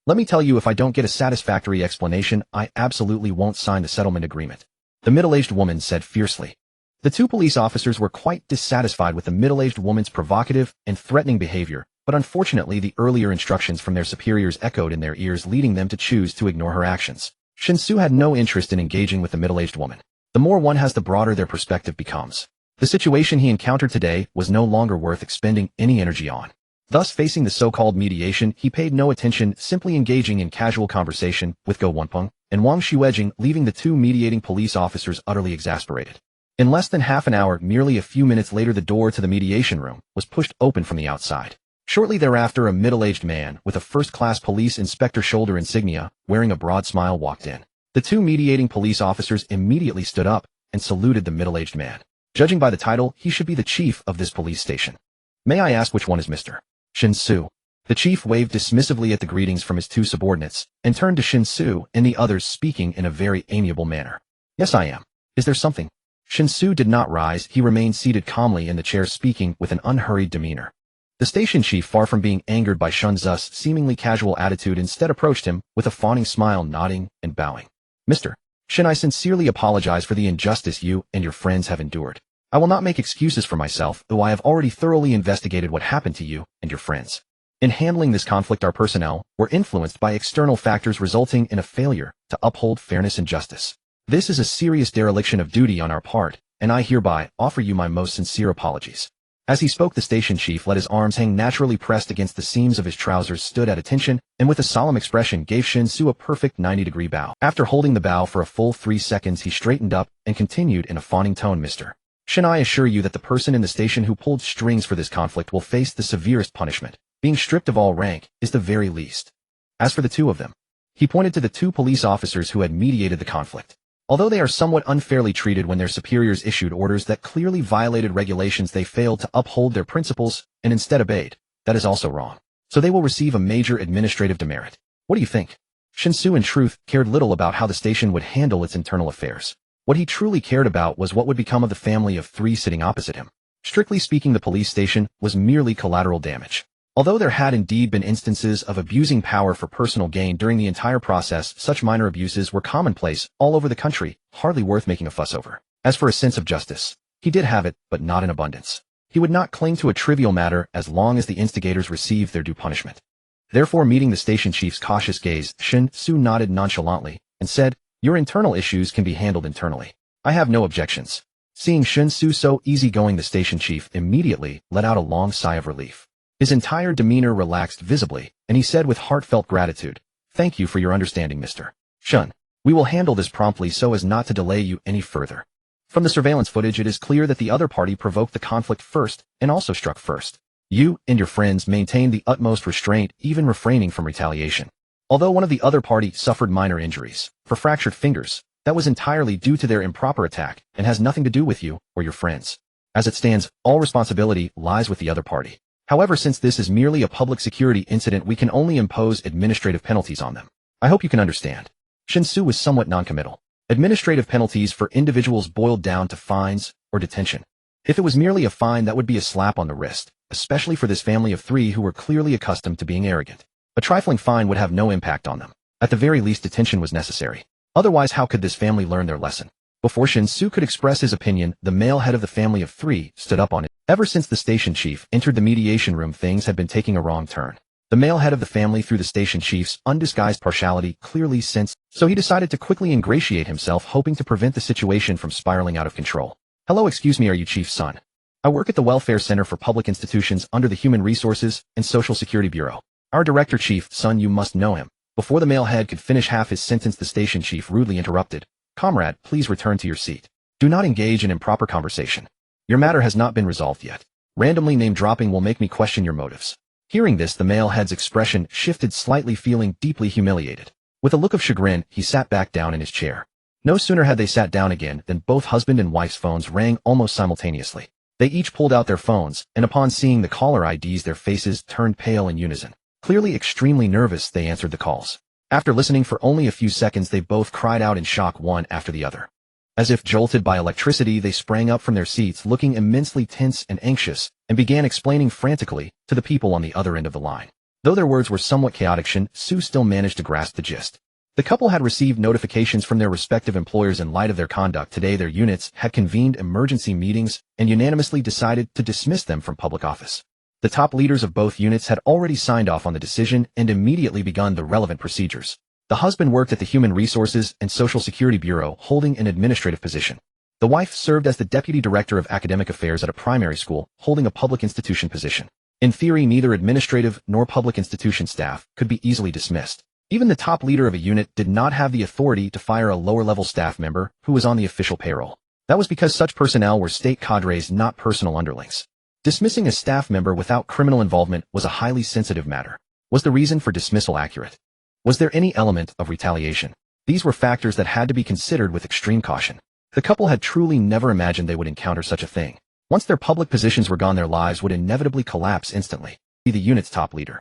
Let me tell you, if I don't get a satisfactory explanation, I absolutely won't sign the settlement agreement," the middle-aged woman said fiercely. The two police officers were quite dissatisfied with the middle-aged woman's provocative and threatening behavior, but unfortunately the earlier instructions from their superiors echoed in their ears, leading them to choose to ignore her actions. Shen Xu had no interest in engaging with the middle-aged woman. The more one has, the broader their perspective becomes. The situation he encountered today was no longer worth expending any energy on. Thus, facing the so-called mediation, he paid no attention, simply engaging in casual conversation with Go Wanpeng and Wang Shuejing, leaving the two mediating police officers utterly exasperated. In less than half an hour, merely a few minutes later, the door to the mediation room was pushed open from the outside. Shortly thereafter, a middle-aged man with a first-class police inspector shoulder insignia, wearing a broad smile, walked in. The two mediating police officers immediately stood up and saluted the middle-aged man. Judging by the title, he should be the chief of this police station. "May I ask which one is Mr. Shen Xu?" The chief waved dismissively at the greetings from his two subordinates and turned to Shen Xu and the others, speaking in a very amiable manner. "Yes, I am. Is there something?" Shen Xu did not rise. He remained seated calmly in the chair, speaking with an unhurried demeanor. The station chief, far from being angered by Shen Xu's seemingly casual attitude, instead approached him with a fawning smile, nodding and bowing. "Mr. Shen, I sincerely apologize for the injustice you and your friends have endured. I will not make excuses for myself, though I have already thoroughly investigated what happened to you and your friends. In handling this conflict, our personnel were influenced by external factors resulting in a failure to uphold fairness and justice. This is a serious dereliction of duty on our part, and I hereby offer you my most sincere apologies. As he spoke, the station chief let his arms hang naturally pressed against the seams of his trousers, stood at attention, and with a solemn expression gave Shen Xu a perfect 90-degree bow. After holding the bow for a full 3 seconds, he straightened up and continued in a fawning tone, Mr. Shen, I assure you that the person in the station who pulled strings for this conflict will face the severest punishment. Being stripped of all rank is the very least. As for the two of them, he pointed to the 2 police officers who had mediated the conflict. Although they are somewhat unfairly treated when their superiors issued orders that clearly violated regulations, they failed to uphold their principles and instead obeyed. That is also wrong. So they will receive a major administrative demerit. What do you think? Shen Xu, in truth, cared little about how the station would handle its internal affairs. What he truly cared about was what would become of the family of 3 sitting opposite him. Strictly speaking, the police station was merely collateral damage. Although there had indeed been instances of abusing power for personal gain during the entire process, such minor abuses were commonplace all over the country, hardly worth making a fuss over. As for a sense of justice, he did have it, but not in abundance. He would not cling to a trivial matter as long as the instigators received their due punishment. Therefore, meeting the station chief's cautious gaze, Shen Xu nodded nonchalantly and said, "Your internal issues can be handled internally. I have no objections." Seeing Shen Xu so easygoing, the station chief immediately let out a long sigh of relief. His entire demeanor relaxed visibly, and he said with heartfelt gratitude, "Thank you for your understanding, Mr. Shen. We will handle this promptly so as not to delay you any further." From the surveillance footage, it is clear that the other party provoked the conflict first and also struck first. You and your friends maintained the utmost restraint, even refraining from retaliation. Although one of the other party suffered minor injuries, for fractured fingers, that was entirely due to their improper attack and has nothing to do with you or your friends. As it stands, all responsibility lies with the other party. However, since this is merely a public security incident, we can only impose administrative penalties on them. I hope you can understand. Shen Xu was somewhat noncommittal. Administrative penalties for individuals boiled down to fines or detention. If it was merely a fine, that would be a slap on the wrist, especially for this family of 3 who were clearly accustomed to being arrogant. A trifling fine would have no impact on them. At the very least, detention was necessary. Otherwise, how could this family learn their lesson? Before Shen Xu could express his opinion, the male head of the family of 3 stood up on it. Ever since the station chief entered the mediation room, things had been taking a wrong turn. The male head of the family, through the station chief's undisguised partiality, clearly sensed, so he decided to quickly ingratiate himself, hoping to prevent the situation from spiraling out of control. "Hello, excuse me, are you Chief's son? I work at the Welfare Center for Public Institutions under the Human Resources and Social Security Bureau. Our director, Chief, son, you must know him." Before the male head could finish half his sentence, the station chief rudely interrupted. "Comrade, please return to your seat. Do not engage in improper conversation. Your matter has not been resolved yet. Randomly name dropping will make me question your motives." Hearing this, the male head's expression shifted slightly, feeling deeply humiliated. With a look of chagrin, he sat back down in his chair. No sooner had they sat down again than both husband and wife's phones rang almost simultaneously. They each pulled out their phones, and upon seeing the caller IDs, their faces turned pale in unison. Clearly extremely nervous, they answered the calls. After listening for only a few seconds, they both cried out in shock, one after the other. As if jolted by electricity, they sprang up from their seats, looking immensely tense and anxious, and began explaining frantically to the people on the other end of the line. Though their words were somewhat chaotic, Shen Xu still managed to grasp the gist. The couple had received notifications from their respective employers in light of their conduct. Today, their units had convened emergency meetings and unanimously decided to dismiss them from public office. The top leaders of both units had already signed off on the decision and immediately begun the relevant procedures. The husband worked at the Human Resources and Social Security Bureau, holding an administrative position. The wife served as the Deputy Director of Academic Affairs at a primary school, holding a public institution position. In theory, neither administrative nor public institution staff could be easily dismissed. Even the top leader of a unit did not have the authority to fire a lower-level staff member who was on the official payroll. That was because such personnel were state cadres, not personal underlings. Dismissing a staff member without criminal involvement was a highly sensitive matter. Was the reason for dismissal accurate? Was there any element of retaliation? These were factors that had to be considered with extreme caution. The couple had truly never imagined they would encounter such a thing. Once their public positions were gone, their lives would inevitably collapse instantly. Be the unit's top leader.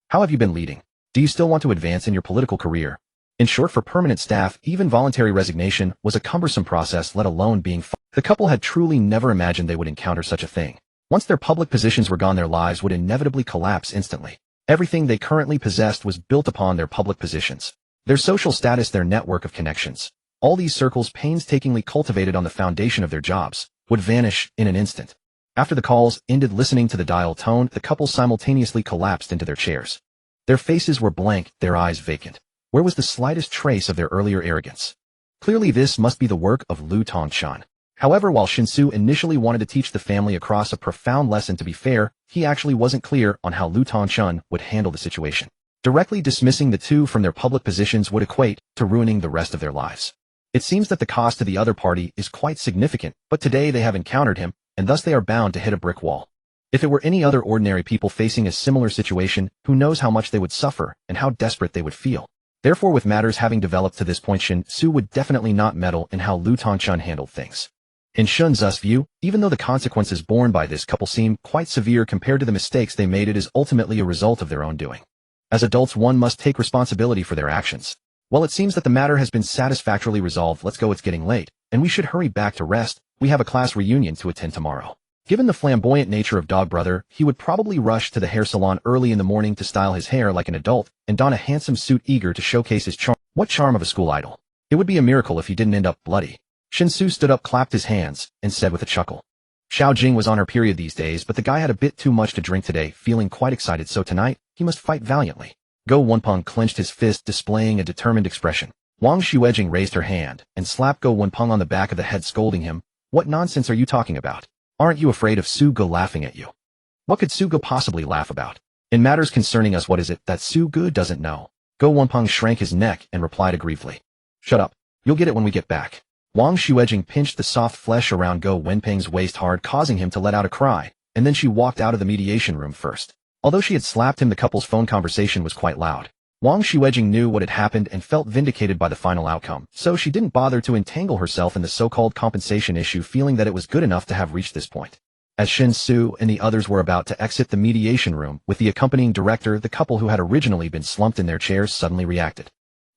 How have you been leading? Do you still want to advance in your political career? In short, for permanent staff, even voluntary resignation was a cumbersome process, let alone being fired. The couple had truly never imagined they would encounter such a thing. Once their public positions were gone, their lives would inevitably collapse instantly. Everything they currently possessed was built upon their public positions. Their social status, their network of connections. All these circles painstakingly cultivated on the foundation of their jobs, would vanish in an instant. After the calls ended, listening to the dial tone, the couple simultaneously collapsed into their chairs. Their faces were blank, their eyes vacant. Where was the slightest trace of their earlier arrogance? Clearly this must be the work of Lu Tongshan. However, while Shen Xu initially wanted to teach the family across a profound lesson, to be fair, he actually wasn't clear on how Lu Tongshan would handle the situation. Directly dismissing the two from their public positions would equate to ruining the rest of their lives. It seems that the cost to the other party is quite significant, but today they have encountered him, and thus they are bound to hit a brick wall. If it were any other ordinary people facing a similar situation, who knows how much they would suffer and how desperate they would feel. Therefore, with matters having developed to this point, Shen Xu would definitely not meddle in how Lu Tongshan handled things. In Shen Xu's view, even though the consequences borne by this couple seem quite severe compared to the mistakes they made, it is ultimately a result of their own doing. As adults, one must take responsibility for their actions. Well, it seems that the matter has been satisfactorily resolved. Let's go, it's getting late, and we should hurry back to rest. We have a class reunion to attend tomorrow. Given the flamboyant nature of Dog Brother, he would probably rush to the hair salon early in the morning to style his hair like an adult and don a handsome suit, eager to showcase his charm. What charm of a school idol! It would be a miracle if he didn't end up bloody. Shen Xu stood up, clapped his hands, and said with a chuckle. Xiao Jing was on her period these days, but the guy had a bit too much to drink today, feeling quite excited, so tonight, he must fight valiantly. Go Wenpeng clenched his fist, displaying a determined expression. Wang Xuejing raised her hand and slapped Go Wenpeng on the back of the head, scolding him. What nonsense are you talking about? Aren't you afraid of Su Ge laughing at you? What could Su Ge possibly laugh about? In matters concerning us, what is it that Su Ge doesn't know? Go Wenpeng shrank his neck and replied aggrievely. Shut up. You'll get it when we get back. Wang Xuejing pinched the soft flesh around Go Wenpeng's waist hard, causing him to let out a cry, and then she walked out of the mediation room first. Although she had slapped him, the couple's phone conversation was quite loud. Wang Xuejing knew what had happened and felt vindicated by the final outcome, so she didn't bother to entangle herself in the so-called compensation issue, feeling that it was good enough to have reached this point. As Shen Xu and the others were about to exit the mediation room with the accompanying director, the couple who had originally been slumped in their chairs suddenly reacted.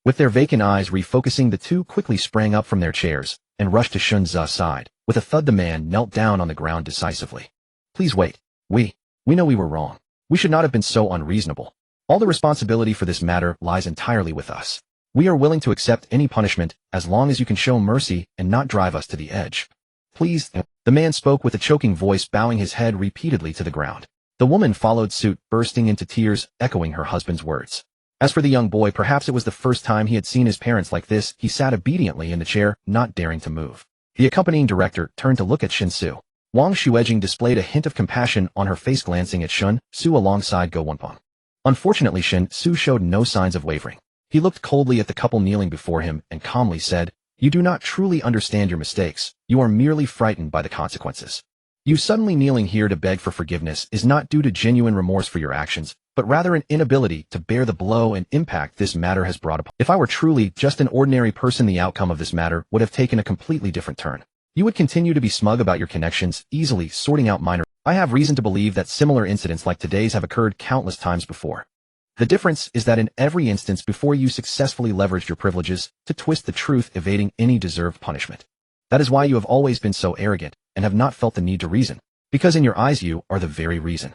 With their vacant eyes refocusing, the two quickly sprang up from their chairs and rushed to Shen Xu's side. With a thud, the man knelt down on the ground decisively. Please wait. We know we were wrong. We should not have been so unreasonable. All the responsibility for this matter lies entirely with us. We are willing to accept any punishment as long as you can show mercy and not drive us to the edge. Please. The man spoke with a choking voice, bowing his head repeatedly to the ground. The woman followed suit, bursting into tears, echoing her husband's words. As for the young boy, perhaps it was the first time he had seen his parents like this. He sat obediently in the chair, not daring to move. The accompanying director turned to look at Shen Xu. Wang Xuejing displayed a hint of compassion on her face, glancing at Shen Xu alongside Go Wenpeng. Unfortunately, Shen Xu showed no signs of wavering. He looked coldly at the couple kneeling before him and calmly said, "You do not truly understand your mistakes. You are merely frightened by the consequences. You suddenly kneeling here to beg for forgiveness is not due to genuine remorse for your actions, but rather an inability to bear the blow and impact this matter has brought upon. If I were truly just an ordinary person, the outcome of this matter would have taken a completely different turn. You would continue to be smug about your connections, easily sorting out minor. I have reason to believe that similar incidents like today's have occurred countless times before. The difference is that in every instance before you successfully leveraged your privileges to twist the truth, evading any deserved punishment. That is why you have always been so arrogant and have not felt the need to reason, because in your eyes you are the very reason.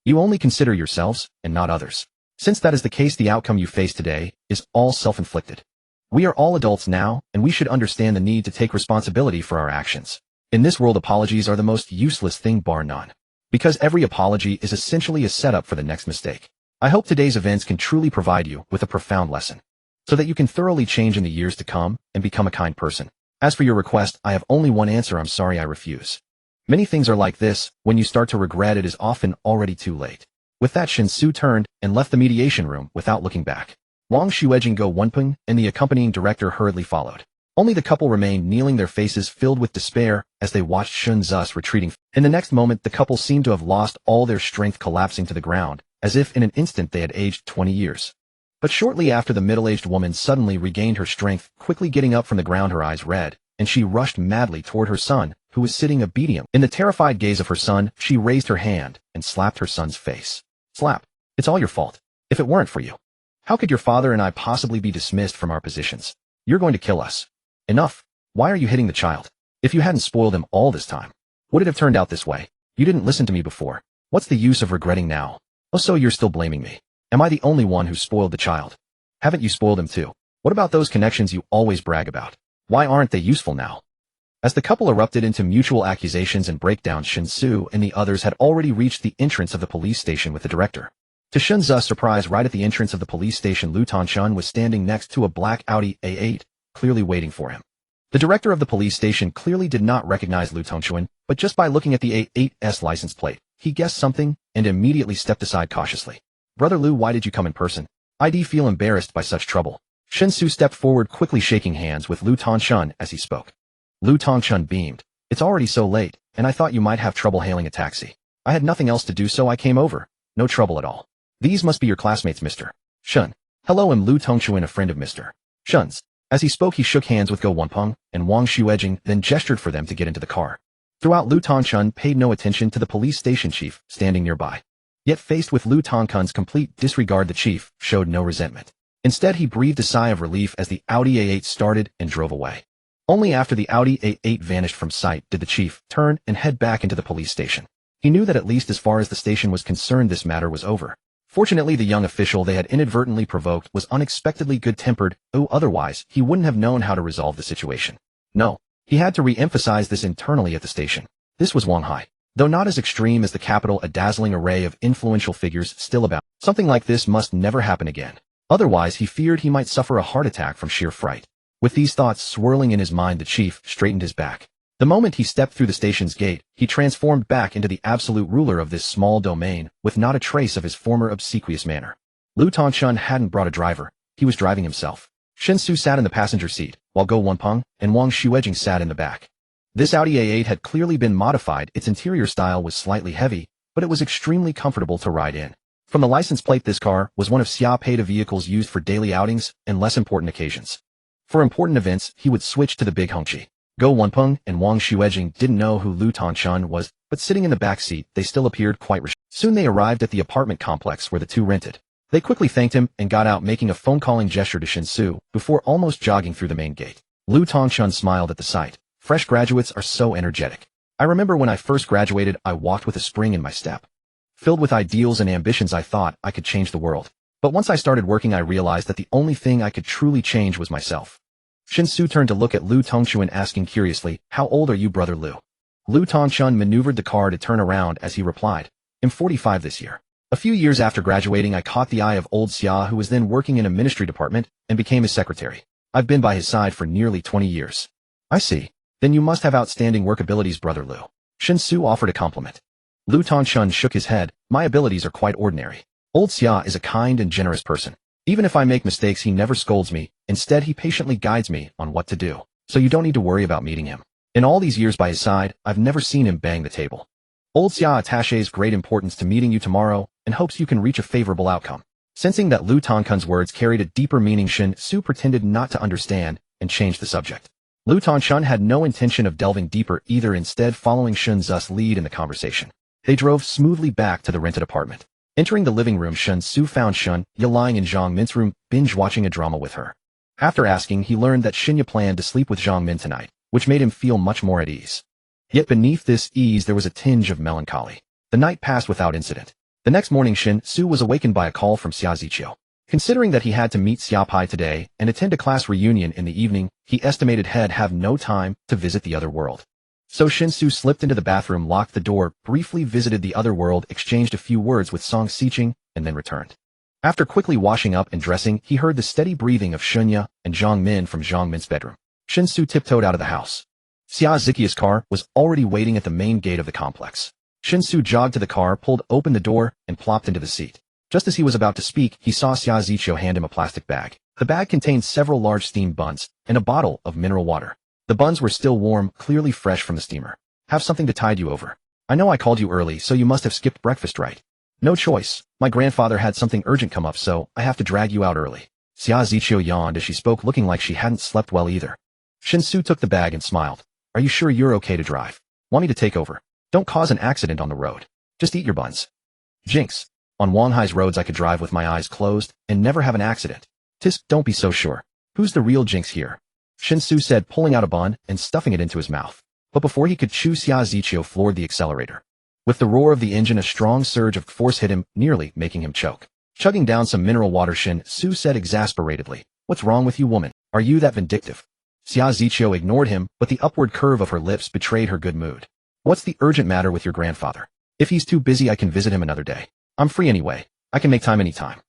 You only consider yourselves and not others. Since that is the case, the outcome you face today is all self-inflicted. We are all adults now, and we should understand the need to take responsibility for our actions. In this world, apologies are the most useless thing bar none, because every apology is essentially a setup for the next mistake. I hope today's events can truly provide you with a profound lesson, so that you can thoroughly change in the years to come and become a kind person. As for your request, I have only one answer: I'm sorry, I refuse. Many things are like this. When you start to regret, it is often already too late. With that, Shen Xu turned and left the mediation room without looking back. Wang Xuejing, Go Wenpeng, and the accompanying director hurriedly followed. Only the couple remained kneeling, their faces filled with despair as they watched Shen Xu's retreating. In the next moment, the couple seemed to have lost all their strength, collapsing to the ground, as if in an instant they had aged 20 years. But shortly after, the middle-aged woman suddenly regained her strength, quickly getting up from the ground, her eyes red, and she rushed madly toward her son, who was sitting obedient. In the terrified gaze of her son, she raised her hand and slapped her son's face. Slap. It's all your fault. If it weren't for you, how could your father and I possibly be dismissed from our positions? You're going to kill us. Enough. Why are you hitting the child? If you hadn't spoiled him all this time, would it have turned out this way? You didn't listen to me before. What's the use of regretting now? Oh, so you're still blaming me. Am I the only one who spoiled the child? Haven't you spoiled him too? What about those connections you always brag about? Why aren't they useful now? As the couple erupted into mutual accusations and breakdowns, Shen Xu and the others had already reached the entrance of the police station with the director. To Shen Xu's surprise, right at the entrance of the police station, Lu Tongchun was standing next to a black Audi A8, clearly waiting for him. The director of the police station clearly did not recognize Lu Tongchun, but just by looking at the A8's license plate, he guessed something and immediately stepped aside cautiously. "Brother Lu, why did you come in person? I'd feel embarrassed by such trouble." Shen Xu stepped forward, quickly shaking hands with Lu Tongchun as he spoke. Lu Tongchun beamed. "It's already so late, and I thought you might have trouble hailing a taxi. I had nothing else to do, so I came over. No trouble at all. These must be your classmates, Mr. Shen." "Hello, I'm Lu Tongchun, a friend of Mr. Shen's." As he spoke, he shook hands with Go Wenpeng and Wang Xuejing, then gestured for them to get into the car. Throughout, Lu Tongchun paid no attention to the police station chief standing nearby. Yet faced with Lu Tongchun's complete disregard, the chief showed no resentment. Instead, he breathed a sigh of relief as the Audi A8 started and drove away. Only after the Audi A8 vanished from sight did the chief turn and head back into the police station. He knew that at least as far as the station was concerned, this matter was over. Fortunately, the young official they had inadvertently provoked was unexpectedly good-tempered, otherwise he wouldn't have known how to resolve the situation. No, he had to re-emphasize this internally at the station. This was Wang Hai. Though not as extreme as the capital, a dazzling array of influential figures still about. Something like this must never happen again. Otherwise, he feared he might suffer a heart attack from sheer fright. With these thoughts swirling in his mind, the chief straightened his back. The moment he stepped through the station's gate, he transformed back into the absolute ruler of this small domain, with not a trace of his former obsequious manner. Lu Tongchun hadn't brought a driver. He was driving himself. Shen Xu sat in the passenger seat, while Go Wenpeng and Wang Xuejing sat in the back. This Audi A8 had clearly been modified. Its interior style was slightly heavy, but it was extremely comfortable to ride in. From the license plate, this car was one of Xia Pei's vehicles used for daily outings and less important occasions. For important events, he would switch to the big Hongqi. Go Wenpeng and Wang Xuejing didn't know who Lu Tongchun was, but sitting in the back seat, they still appeared quite reassured. Soon they arrived at the apartment complex where the two rented. They quickly thanked him and got out, making a phone-calling gesture to Shen Xu before almost jogging through the main gate. Lu Tongchun smiled at the sight. Fresh graduates are so energetic. I remember when I first graduated, I walked with a spring in my step. Filled with ideals and ambitions, I thought I could change the world. But once I started working, I realized that the only thing I could truly change was myself. Shen Xu turned to look at Lu Tongchun, asking curiously, "How old are you, brother Lu?" Lu Tongchun maneuvered the car to turn around as he replied, "I'm 45 this year. A few years after graduating, I caught the eye of old Xia, who was then working in a ministry department, and became his secretary. I've been by his side for nearly 20 years. "I see. Then you must have outstanding work abilities, brother Lu." Shen Xu offered a compliment. Lu Tongchun shook his head. "My abilities are quite ordinary. Old Xia is a kind and generous person. Even if I make mistakes, he never scolds me. Instead, he patiently guides me on what to do. So you don't need to worry about meeting him. In all these years by his side, I've never seen him bang the table. Old Xia attaches great importance to meeting you tomorrow and hopes you can reach a favorable outcome." Sensing that Lu Tongchun's words carried a deeper meaning, Shen Xu pretended not to understand and changed the subject. Lu Tongchun had no intention of delving deeper either, instead following Shen Xu's lead in the conversation. They drove smoothly back to the rented apartment. Entering the living room, Shen Xu found Shen Ye lying in Zhang Min's room, binge-watching a drama with her. After asking, he learned that Shen Ye planned to sleep with Zhang Min tonight, which made him feel much more at ease. Yet beneath this ease there was a tinge of melancholy. The night passed without incident. The next morning, Shen Xu was awakened by a call from Xia Ziqiu. Considering that he had to meet Xia Pei today and attend a class reunion in the evening, he estimated he'd have no time to visit the other world. So Shen Xu slipped into the bathroom, locked the door, briefly visited the other world, exchanged a few words with Song Xiqing, and then returned. After quickly washing up and dressing, he heard the steady breathing of Shen Ye and Zhang Min from Zhang Min's bedroom. Shen Xu tiptoed out of the house. Xia Ziqiu's car was already waiting at the main gate of the complex. Shen Xu jogged to the car, pulled open the door, and plopped into the seat. Just as he was about to speak, he saw Xia Ziqiu hand him a plastic bag. The bag contained several large steamed buns and a bottle of mineral water. The buns were still warm, clearly fresh from the steamer. "Have something to tide you over. I know I called you early, so you must have skipped breakfast, right?" "No choice. My grandfather had something urgent come up, so I have to drag you out early." Xia Ziqiu yawned as she spoke, looking like she hadn't slept well either. Shen Xu took the bag and smiled. "Are you sure you're okay to drive? Want me to take over? Don't cause an accident on the road. Just eat your buns." "Jinx. On Wanhai's roads I could drive with my eyes closed and never have an accident." "Tisk, don't be so sure. Who's the real Jinx here?" Shen Xu said, pulling out a bun and stuffing it into his mouth. But before he could chew, Xia Ziqiu floored the accelerator. With the roar of the engine, a strong surge of force hit him, nearly making him choke. Chugging down some mineral water, Shen Xu said exasperatedly, "What's wrong with you, woman? Are you that vindictive?" Xia Ziqiu ignored him, but the upward curve of her lips betrayed her good mood. What's the urgent matter with your grandfather? If he's too busy, I can visit him another day. I'm free anyway. I can make time anytime.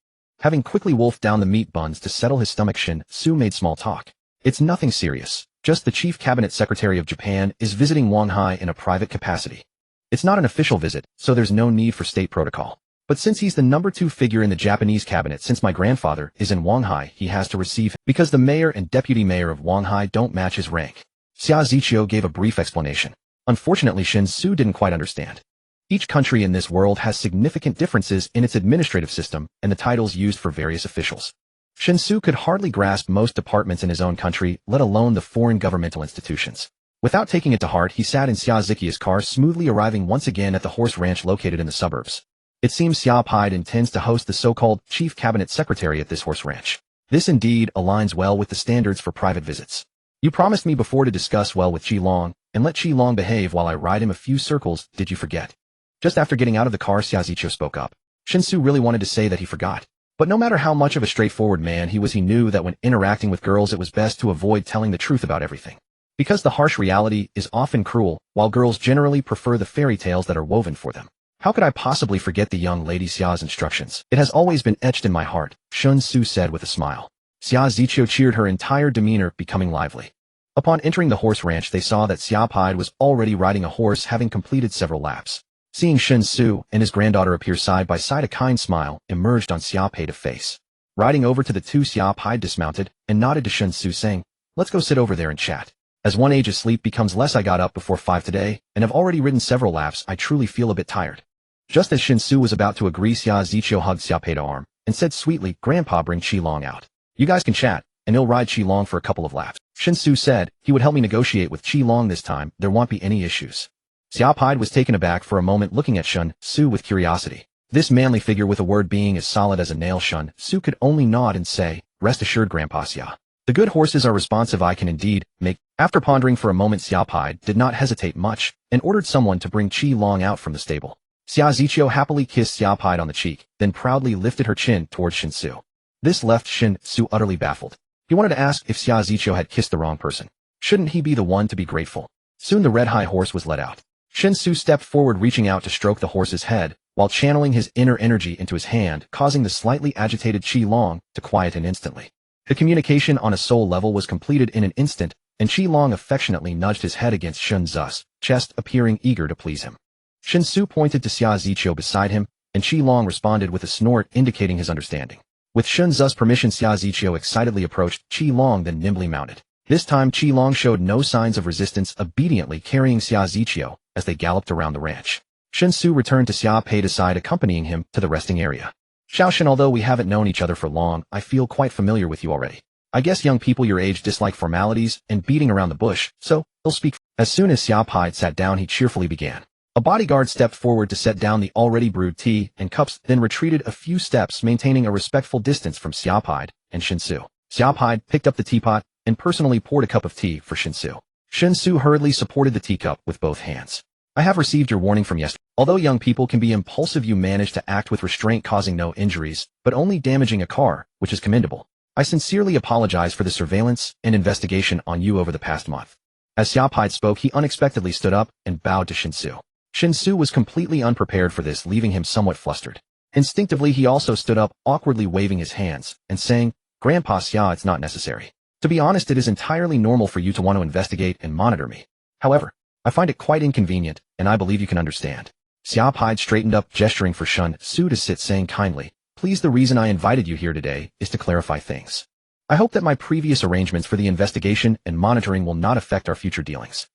Having quickly wolfed down the meat buns to settle his stomach, Shen Xu made small talk. It's nothing serious. Just the Chief Cabinet Secretary of Japan is visiting Wanhai in a private capacity. It's not an official visit, so there's no need for state protocol. But since he's the number 2 figure in the Japanese cabinet since my grandfather is in Wanhai, he has to receive him because the mayor and deputy mayor of Wanhai don't match his rank. Xia Ziqiu gave a brief explanation. Unfortunately, Shen Xu didn't quite understand. Each country in this world has significant differences in its administrative system and the titles used for various officials. Shen Xu could hardly grasp most departments in his own country, let alone the foreign governmental institutions. Without taking it to heart, he sat in Xia Ziqiu's car, smoothly arriving once again at the horse ranch located in the suburbs. It seems Xia Pide intends to host the so-called Chief Cabinet Secretary at this horse ranch. This indeed aligns well with the standards for private visits. You promised me before to discuss well with Qi Long, and let Qi Long behave while I ride him a few circles, did you forget? Just after getting out of the car, Xia Ziqiu spoke up. Shen Xu really wanted to say that he forgot. But no matter how much of a straightforward man he was, he knew that when interacting with girls it was best to avoid telling the truth about everything. Because the harsh reality is often cruel, while girls generally prefer the fairy tales that are woven for them. How could I possibly forget the young lady Xia's instructions? It has always been etched in my heart, Shen Xu said with a smile. Xia Ziqiu cheered, her entire demeanor becoming lively. Upon entering the horse ranch, they saw that Xia Pide was already riding a horse, having completed several laps. Seeing Shen Xu and his granddaughter appear side by side, a kind smile emerged on Xia Pei's face. Riding over to the two, Xia Pide dismounted and nodded to Shen Xu, saying, "Let's go sit over there and chat. As one age of sleep becomes less, I got up before 5 today and have already ridden several laps. I truly feel a bit tired." Just as Shen Xu was about to agree, Xia Ziqiu hugged Xia Pei's arm and said sweetly, "Grandpa, bring Qi Long out. You guys can chat, and he'll ride Qi Long for a couple of laps." Shen Xu said he would help me negotiate with Qi Long this time. There won't be any issues. Xia Pide was taken aback for a moment, looking at Shen Xu with curiosity. This manly figure with a word being as solid as a nail, Shen Xu could only nod and say, "Rest assured, Grandpa Xia. The good horses are responsive. I can indeed make." After pondering for a moment, Xia Pide did not hesitate much and ordered someone to bring Qi Long out from the stable. Xia Ziqiu happily kissed Xia Pide on the cheek, then proudly lifted her chin towards Shen Xu. This left Shen Xu utterly baffled. He wanted to ask if Xia Ziqiu had kissed the wrong person. Shouldn't he be the one to be grateful? Soon the red high horse was let out. Shen Xu stepped forward, reaching out to stroke the horse's head, while channeling his inner energy into his hand, causing the slightly agitated Qi Long to quieten instantly. The communication on a soul level was completed in an instant, and Qi Long affectionately nudged his head against Shen Xu's chest, appearing eager to please him. Shen Xu pointed to Xia Ziqiu beside him, and Qi Long responded with a snort indicating his understanding. With Shen Xu's permission, Xia Ziqiu excitedly approached Qi Long, then nimbly mounted. This time Qi Long showed no signs of resistance, obediently carrying Xia Ziqiu as they galloped around the ranch. Shen Xu returned to Xia Pei's side, accompanying him to the resting area. "Xiao Shen, although we haven't known each other for long, I feel quite familiar with you already. I guess young people your age dislike formalities and beating around the bush, so he'll speak." As soon as Xia Pei sat down, he cheerfully began. A bodyguard stepped forward to set down the already brewed tea and cups, then retreated a few steps, maintaining a respectful distance from Xia Pei and Shen Xu. Xia Pei picked up the teapot and personally poured a cup of tea for Shen Xu. Shen Xu hurriedly supported the teacup with both hands. "I have received your warning from yesterday. Although young people can be impulsive, you managed to act with restraint, causing no injuries, but only damaging a car, which is commendable. I sincerely apologize for the surveillance and investigation on you over the past month." As Xia Pei spoke, he unexpectedly stood up and bowed to Shen Xu. Shen Xu was completely unprepared for this, leaving him somewhat flustered. Instinctively, he also stood up, awkwardly waving his hands and saying, "Grandpa Xia, it's not necessary. To be honest, it is entirely normal for you to want to investigate and monitor me. However, I find it quite inconvenient, and I believe you can understand." Xia Pei straightened up, gesturing for Shen Xu to sit, saying kindly, "Please, the reason I invited you here today is to clarify things. I hope that my previous arrangements for the investigation and monitoring will not affect our future dealings.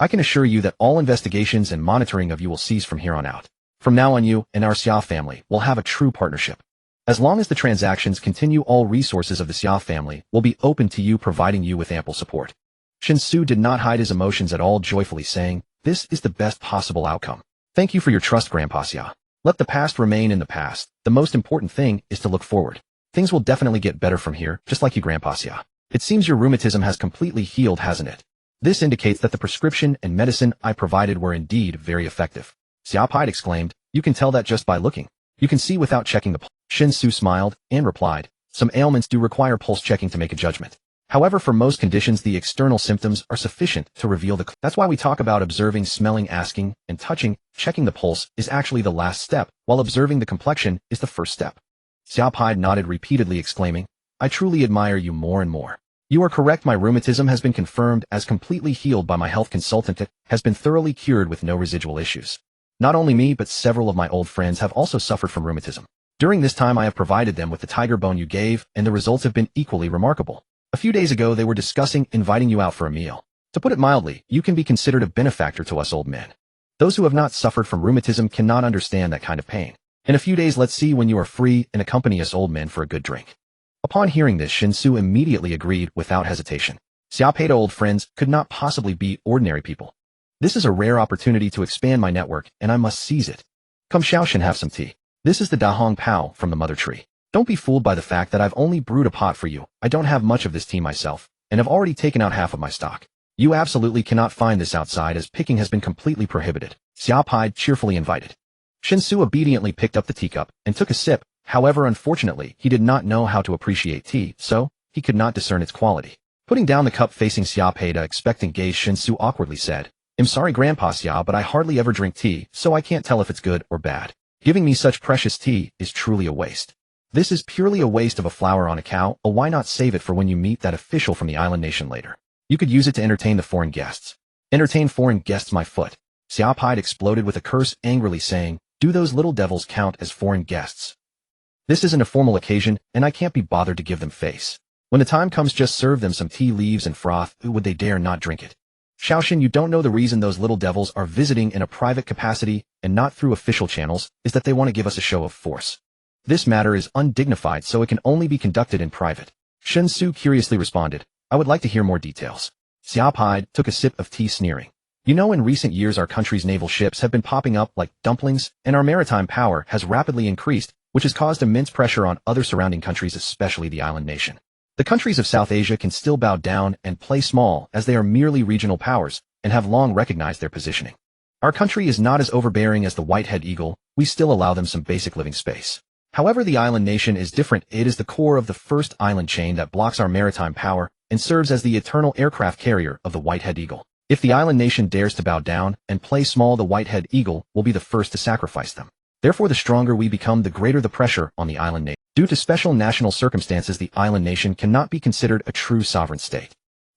I can assure you that all investigations and monitoring of you will cease from here on out. From now on, you and our Xia family will have a true partnership. As long as the transactions continue, all resources of the Xia family will be open to you, providing you with ample support." Shen Xu did not hide his emotions at all, joyfully saying, "This is the best possible outcome. Thank you for your trust, Grandpa Xia. Let the past remain in the past. The most important thing is to look forward. Things will definitely get better from here, just like you, Grandpa Xia. It seems your rheumatism has completely healed, hasn't it? This indicates that the prescription and medicine I provided were indeed very effective." Xia Pei exclaimed, "You can tell that just by looking. You can see without checking the pulse." Shen Xu smiled and replied, "Some ailments do require pulse checking to make a judgment. However, for most conditions, the external symptoms are sufficient to reveal the. That's why we talk about observing, smelling, asking, and touching. Checking the pulse is actually the last step, while observing the complexion is the first step. Xiaopai nodded repeatedly, exclaiming, I truly admire you more and more. You are correct, my rheumatism has been confirmed as completely healed by my health consultant. It has been thoroughly cured with no residual issues. Not only me, but several of my old friends have also suffered from rheumatism. During this time I have provided them with the tiger bone you gave, and the results have been equally remarkable. A few days ago they were discussing inviting you out for a meal. To put it mildly, you can be considered a benefactor to us old men. Those who have not suffered from rheumatism cannot understand that kind of pain. In a few days let's see when you are free and accompany us old men for a good drink. Upon hearing this, Shen Xu immediately agreed without hesitation. Xiaopei's old friends could not possibly be ordinary people. This is a rare opportunity to expand my network, and I must seize it. Come Xiaoshen, have some tea. This is the Dahong Pao from the mother tree. Don't be fooled by the fact that I've only brewed a pot for you. I don't have much of this tea myself, and have already taken out half of my stock. You absolutely cannot find this outside, as picking has been completely prohibited. Xiaopai cheerfully invited. Shen Xu obediently picked up the teacup and took a sip. However, unfortunately, he did not know how to appreciate tea, so he could not discern its quality. Putting down the cup facing Xiaopei, expectant gaze, Shen Xu awkwardly said, I'm sorry Grandpa Xia, but I hardly ever drink tea, so I can't tell if it's good or bad. Giving me such precious tea is truly a waste. This is purely a waste of a flower on a cow. Oh, why not save it for when you meet that official from the island nation later? You could use it to entertain the foreign guests. Entertain foreign guests, my foot. Xiaopai exploded with a curse, angrily saying, do those little devils count as foreign guests? This isn't a formal occasion, and I can't be bothered to give them face. When the time comes, just serve them some tea leaves and froth. Would they dare not drink it? Xiaoshen, you don't know the reason those little devils are visiting in a private capacity and not through official channels is that they want to give us a show of force. This matter is undignified, so it can only be conducted in private. Shen Xu curiously responded, I would like to hear more details. Xiaopai took a sip of tea, sneering. You know, in recent years our country's naval ships have been popping up like dumplings, and our maritime power has rapidly increased, which has caused immense pressure on other surrounding countries, especially the island nation. The countries of South Asia can still bow down and play small, as they are merely regional powers and have long recognized their positioning. Our country is not as overbearing as the white-headed eagle. We still allow them some basic living space. However, the island nation is different. It is the core of the first island chain that blocks our maritime power and serves as the eternal aircraft carrier of the white-headed eagle. If the island nation dares to bow down and play small, the white-headed eagle will be the first to sacrifice them. Therefore, the stronger we become, the greater the pressure on the island nation. Due to special national circumstances, the island nation cannot be considered a true sovereign state.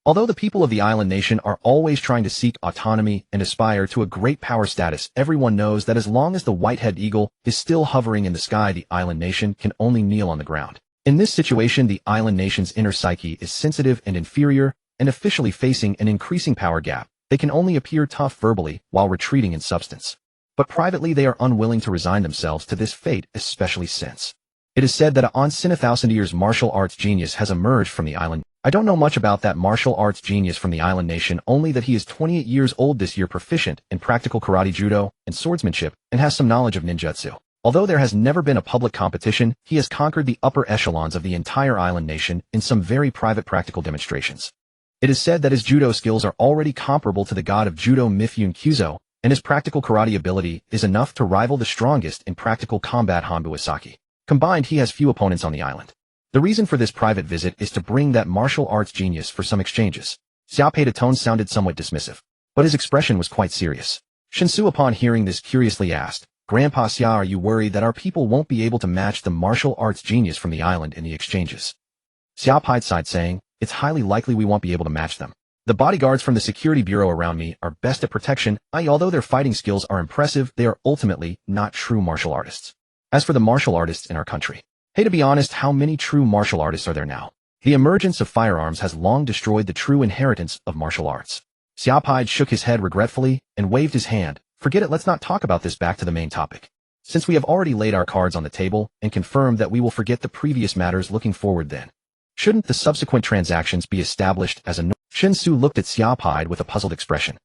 Although the people of the island nation are always trying to seek autonomy and aspire to a great power status, everyone knows that as long as the white-headed eagle is still hovering in the sky, the island nation can only kneel on the ground. In this situation, the island nation's inner psyche is sensitive and inferior, and officially facing an increasing power gap. They can only appear tough verbally while retreating in substance. But privately they are unwilling to resign themselves to this fate, especially since it is said that a 1,000 years martial arts genius has emerged from the island. I don't know much about that martial arts genius from the island nation, only that he is 28 years old this year, proficient in practical karate, judo, and swordsmanship, and has some knowledge of ninjutsu. Although there has never been a public competition, he has conquered the upper echelons of the entire island nation in some very private practical demonstrations. It is said that his judo skills are already comparable to the god of judo Mifune Kyuzo, and his practical karate ability is enough to rival the strongest in practical combat Hanbu Isaki. Combined, he has few opponents on the island. The reason for this private visit is to bring that martial arts genius for some exchanges. Xiaopei's tone sounded somewhat dismissive, but his expression was quite serious. Shen Xu, upon hearing this, curiously asked, Grandpa Xia, are you worried that our people won't be able to match the martial arts genius from the island in the exchanges? Xiaopai sighed, saying, it's highly likely we won't be able to match them. The bodyguards from the security bureau around me are best at protection, although their fighting skills are impressive, they are ultimately not true martial artists. As for the martial artists in our country, hey, to be honest, how many true martial artists are there now? The emergence of firearms has long destroyed the true inheritance of martial arts. Xiaopai shook his head regretfully and waved his hand. Forget it, let's not talk about this, back to the main topic. Since we have already laid our cards on the table and confirmed that we will forget the previous matters looking forward, then shouldn't the subsequent transactions be established as a Shen Xu looked at Xiaopai with a puzzled expression.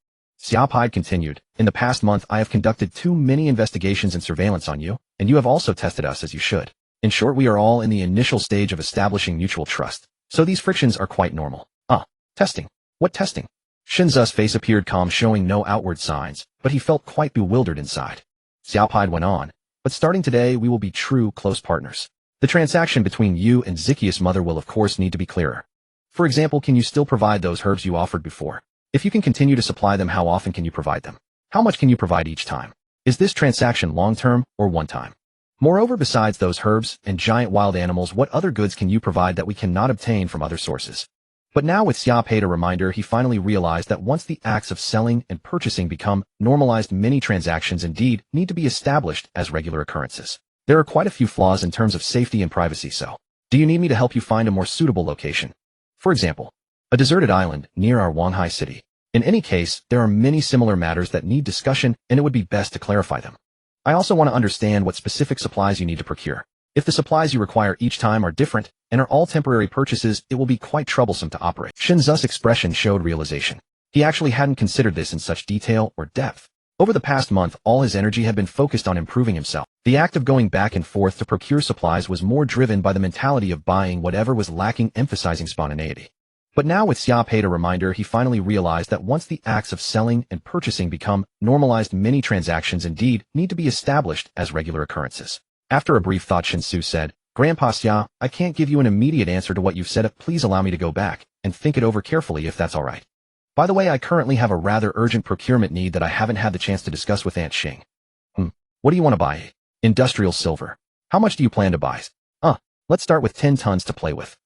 Xiaopai continued, in the past month I have conducted too many investigations and surveillance on you, and you have also tested us as you should. In short, we are all in the initial stage of establishing mutual trust, so these frictions are quite normal. Testing? What testing? Shen Xu's face appeared calm, showing no outward signs, but he felt quite bewildered inside. Xiaopai went on, but starting today we will be true close partners. The transaction between you and Zacchaeus' mother will of course need to be clearer. For example, can you still provide those herbs you offered before? If you can continue to supply them, how often can you provide them? How much can you provide each time? Is this transaction long-term or one-time? Moreover, besides those herbs and giant wild animals, what other goods can you provide that we cannot obtain from other sources? But now with Xia paid a reminder, he finally realized that once the acts of selling and purchasing become normalized, many transactions indeed need to be established as regular occurrences. There are quite a few flaws in terms of safety and privacy, so do you need me to help you find a more suitable location? For example, a deserted island near our Wanghai city. In any case, there are many similar matters that need discussion, and it would be best to clarify them. I also want to understand what specific supplies you need to procure. If the supplies you require each time are different and are all temporary purchases, it will be quite troublesome to operate. Shen Xu's expression showed realization. He actually hadn't considered this in such detail or depth. Over the past month, all his energy had been focused on improving himself. The act of going back and forth to procure supplies was more driven by the mentality of buying whatever was lacking, emphasizing spontaneity. But now with Xia paid a reminder, he finally realized that once the acts of selling and purchasing become normalized, many transactions indeed need to be established as regular occurrences. After a brief thought, Shen Xu said, Grandpa Xia, I can't give you an immediate answer to what you've said. Please allow me to go back and think it over carefully, if that's all right. By the way, I currently have a rather urgent procurement need that I haven't had the chance to discuss with Aunt Xing. What do you want to buy? Industrial silver. How much do you plan to buy? Let's start with 10 tons to play with.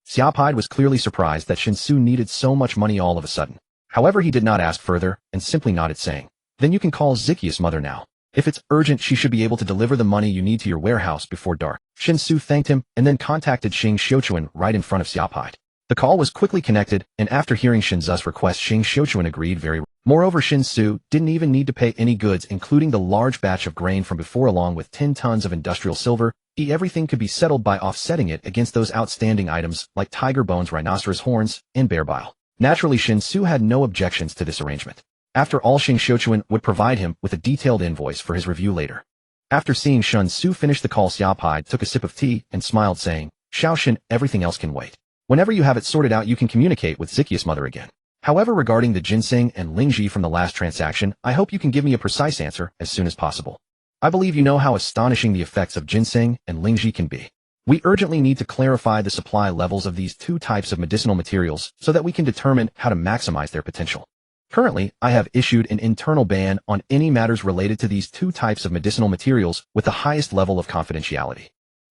Xia Pai was clearly surprised that Shen Xu needed so much money all of a sudden. However, he did not ask further and simply nodded, saying, Then you can call Zikia's mother now. If it's urgent, she should be able to deliver the money you need to your warehouse before dark. Shen Xu thanked him and then contacted Xing Xiuquan right in front of Xia Pai. The call was quickly connected, and after hearing Shen Xu's request, Xing Xiuquan agreed very well. Moreover, Shen Xu didn't even need to pay any goods, including the large batch of grain from before, along with 10 tons of industrial silver. Everything could be settled by offsetting it against those outstanding items like tiger bones, rhinoceros horns, and bear bile. Naturally, Shen Xu had no objections to this arrangement. After all, Xing Xiuquan would provide him with a detailed invoice for his review later. After seeing Shen Xu finish the call, Xia Pai took a sip of tea and smiled, saying, Xiaoshen, everything else can wait. Whenever you have it sorted out, you can communicate with Zikia's mother again. However, regarding the ginseng and lingji from the last transaction, I hope you can give me a precise answer as soon as possible. I believe you know how astonishing the effects of ginseng and lingji can be. We urgently need to clarify the supply levels of these two types of medicinal materials so that we can determine how to maximize their potential. Currently, I have issued an internal ban on any matters related to these two types of medicinal materials with the highest level of confidentiality.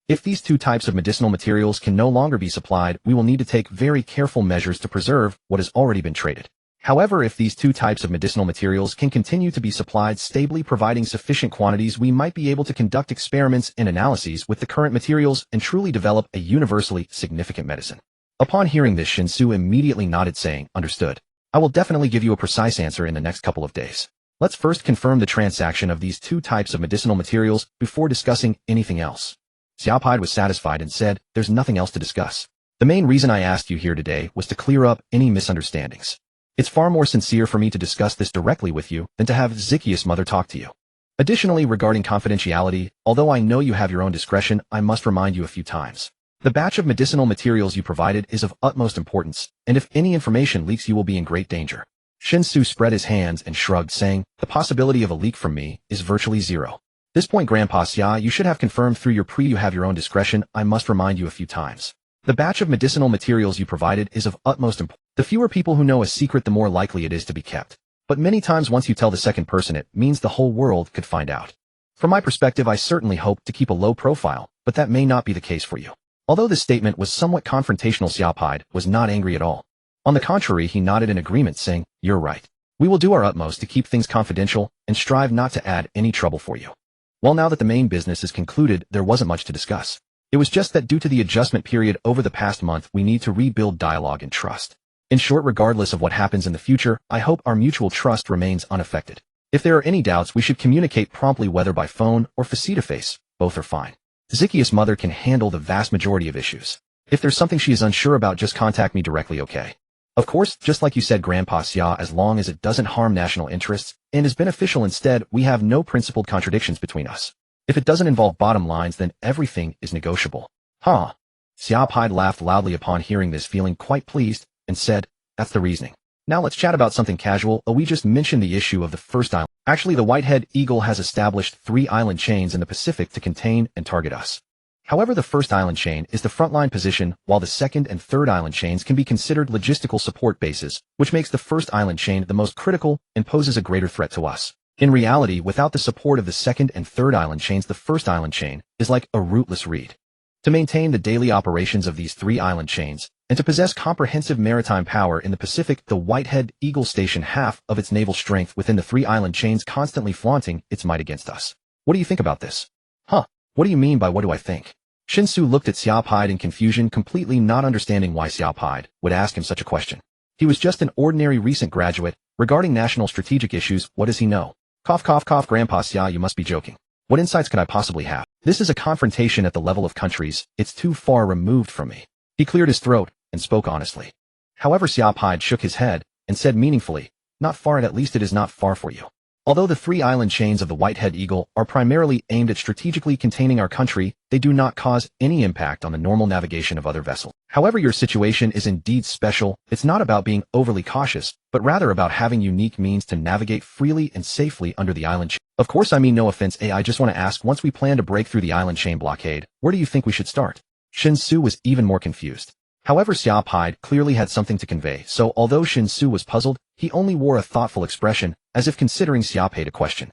If these two types of medicinal materials can no longer be supplied, we will need to take very careful measures to preserve what has already been traded. However, if these two types of medicinal materials can continue to be supplied stably, providing sufficient quantities, we might be able to conduct experiments and analyses with the current materials and truly develop a universally significant medicine. Upon hearing this, Shen Xu immediately nodded, saying, Understood. I will definitely give you a precise answer in the next couple of days. Let's first confirm the transaction of these two types of medicinal materials before discussing anything else. Xia Pai was satisfied and said, There's nothing else to discuss. The main reason I asked you here today was to clear up any misunderstandings. It's far more sincere for me to discuss this directly with you than to have Zikia's mother talk to you. Additionally, regarding confidentiality, although I know you have your own discretion, I must remind you a few times. The batch of medicinal materials you provided is of utmost importance, and if any information leaks, you will be in great danger. Shen Xu spread his hands and shrugged, saying, The possibility of a leak from me is virtually zero. This point, Grandpa Xia, you should have confirmed through your you have your own discretion. I must remind you a few times. The batch of medicinal materials you provided is of utmost importance. The fewer people who know a secret, the more likely it is to be kept. But many times once you tell the second person, it means the whole world could find out. From my perspective, I certainly hope to keep a low profile, but that may not be the case for you. Although this statement was somewhat confrontational, Xia Pai was not angry at all. On the contrary, he nodded in agreement, saying, You're right. We will do our utmost to keep things confidential and strive not to add any trouble for you. Well, now that the main business is concluded, there wasn't much to discuss. It was just that due to the adjustment period over the past month, we need to rebuild dialogue and trust. In short, regardless of what happens in the future, I hope our mutual trust remains unaffected. If there are any doubts, we should communicate promptly, whether by phone or face-to-face. Both are fine. Zikia's mother can handle the vast majority of issues. If there's something she is unsure about, just contact me directly, okay? Of course, just like you said, Grandpa Xia, as long as it doesn't harm national interests and is beneficial instead, we have no principled contradictions between us. If it doesn't involve bottom lines, then everything is negotiable. Huh? Xia Pai laughed loudly upon hearing this, feeling quite pleased, and said, That's the reasoning. Now let's chat about something casual. We just mentioned the issue of the first island. Actually, the Whitehead Eagle has established 3 island chains in the Pacific to contain and target us. However, the first island chain is the frontline position, while the second and third island chains can be considered logistical support bases, which makes the first island chain the most critical and poses a greater threat to us. In reality, without the support of the second and third island chains, the first island chain is like a rootless reed. To maintain the daily operations of these three island chains, and to possess comprehensive maritime power in the Pacific, the Whitehead Eagle stationed half of its naval strength within the three island chains, constantly flaunting its might against us. What do you think about this? Huh? What do you mean by what do I think? Shen Xu looked at Xiaopide in confusion, completely not understanding why Xiaopide would ask him such a question. He was just an ordinary recent graduate. Regarding national strategic issues, what does he know? Cough, cough, cough. Grandpa Xia, you must be joking. What insights could I possibly have? This is a confrontation at the level of countries. It's too far removed from me. He cleared his throat and spoke honestly. However, Xiaopide shook his head and said meaningfully, not far, and at least it is not far for you. Although the three island chains of the Whitehead Eagle are primarily aimed at strategically containing our country, they do not cause any impact on the normal navigation of other vessels. However, your situation is indeed special. It's not about being overly cautious, but rather about having unique means to navigate freely and safely under the island chain. Of course, I mean no offense, I just want to ask, once we plan to break through the island chain blockade, where do you think we should start? Shen Xu was even more confused. However, Xiaopide clearly had something to convey, so although Shen Xu was puzzled, he only wore a thoughtful expression, as if considering Xiaopide a question.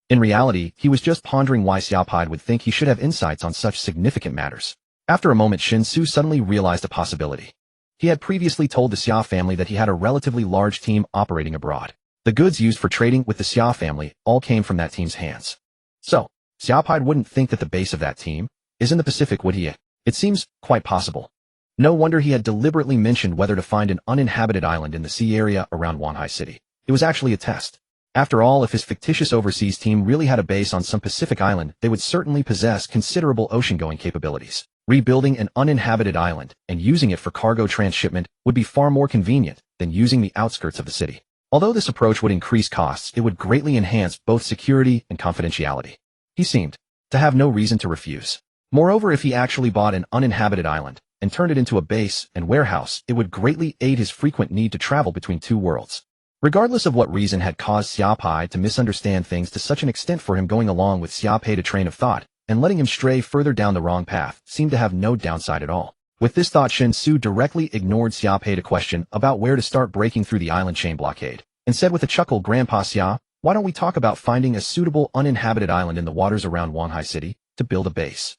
In reality, he was just pondering why Xiaopide would think he should have insights on such significant matters. After a moment, Shen Xu suddenly realized a possibility. He had previously told the Xia family that he had a relatively large team operating abroad. The goods used for trading with the Xia family all came from that team's hands. So, Xiaopide wouldn't think that the base of that team is in the Pacific, would he? It seems quite possible. No wonder he had deliberately mentioned whether to find an uninhabited island in the sea area around Wanhai City. It was actually a test. After all, if his fictitious overseas team really had a base on some Pacific island, they would certainly possess considerable ocean-going capabilities. Rebuilding an uninhabited island and using it for cargo transshipment would be far more convenient than using the outskirts of the city. Although this approach would increase costs, it would greatly enhance both security and confidentiality. He seemed to have no reason to refuse. Moreover, if he actually bought an uninhabited island and turned it into a base and warehouse, it would greatly aid his frequent need to travel between two worlds. Regardless of what reason had caused Xiaopide to misunderstand things to such an extent, for him going along with Xiaopide a train of thought and letting him stray further down the wrong path seemed to have no downside at all. With this thought, Shen Xu directly ignored Xiaopide a question about where to start breaking through the island chain blockade, and said with a chuckle, Grandpa Xia, why don't we talk about finding a suitable uninhabited island in the waters around Wanhai City to build a base?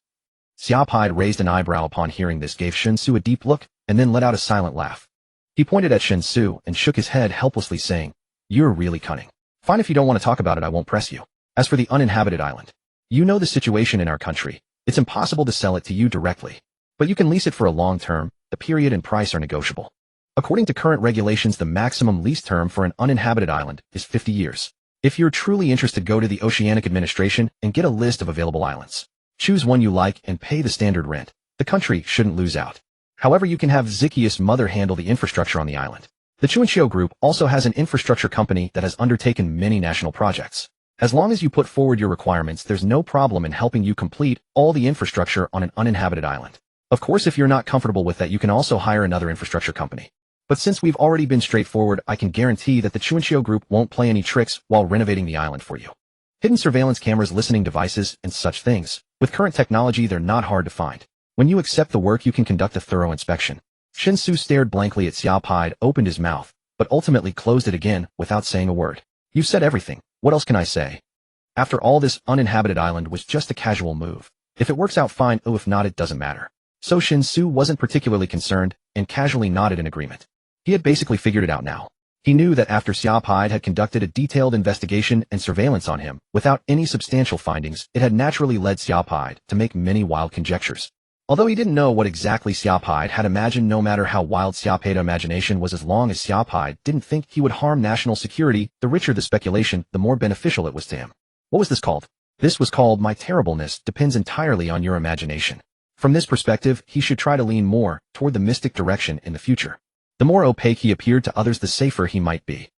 Xiaopide raised an eyebrow upon hearing this, gave Shen Xu a deep look, and then let out a silent laugh. He pointed at Shen Xu and shook his head helplessly, saying, You're really cunning. Fine, if you don't want to talk about it, I won't press you. As for the uninhabited island, you know the situation in our country. It's impossible to sell it to you directly. But you can lease it for a long term. The period and price are negotiable. According to current regulations, the maximum lease term for an uninhabited island is 50 years. If you're truly interested, go to the Oceanic Administration and get a list of available islands. Choose one you like and pay the standard rent. The country shouldn't lose out. However, you can have Zykia's mother handle the infrastructure on the island. The Chuanxiu Group also has an infrastructure company that has undertaken many national projects. As long as you put forward your requirements, there's no problem in helping you complete all the infrastructure on an uninhabited island. Of course, if you're not comfortable with that, you can also hire another infrastructure company. But since we've already been straightforward, I can guarantee that the Chuanxiu Group won't play any tricks while renovating the island for you. Hidden surveillance cameras, listening devices, and such things. With current technology, they're not hard to find. When you accept the work, you can conduct a thorough inspection. Shen Xu stared blankly at Xiaopide, opened his mouth, but ultimately closed it again without saying a word. You've said everything. What else can I say? After all, this uninhabited island was just a casual move. If it works out, fine. If not, it doesn't matter. So Shen Xu wasn't particularly concerned and casually nodded in agreement. He had basically figured it out now. He knew that after Xiaopide had conducted a detailed investigation and surveillance on him, without any substantial findings, it had naturally led Xiaopide to make many wild conjectures. Although he didn't know what exactly Xiaopide had imagined, no matter how wild Xiaopide's imagination was, as long as Xiaopide didn't think he would harm national security, the richer the speculation, the more beneficial it was to him. What was this called? This was called my terribleness depends entirely on your imagination. From this perspective, he should try to lean more toward the mystic direction in the future. The more opaque he appeared to others, the safer he might be.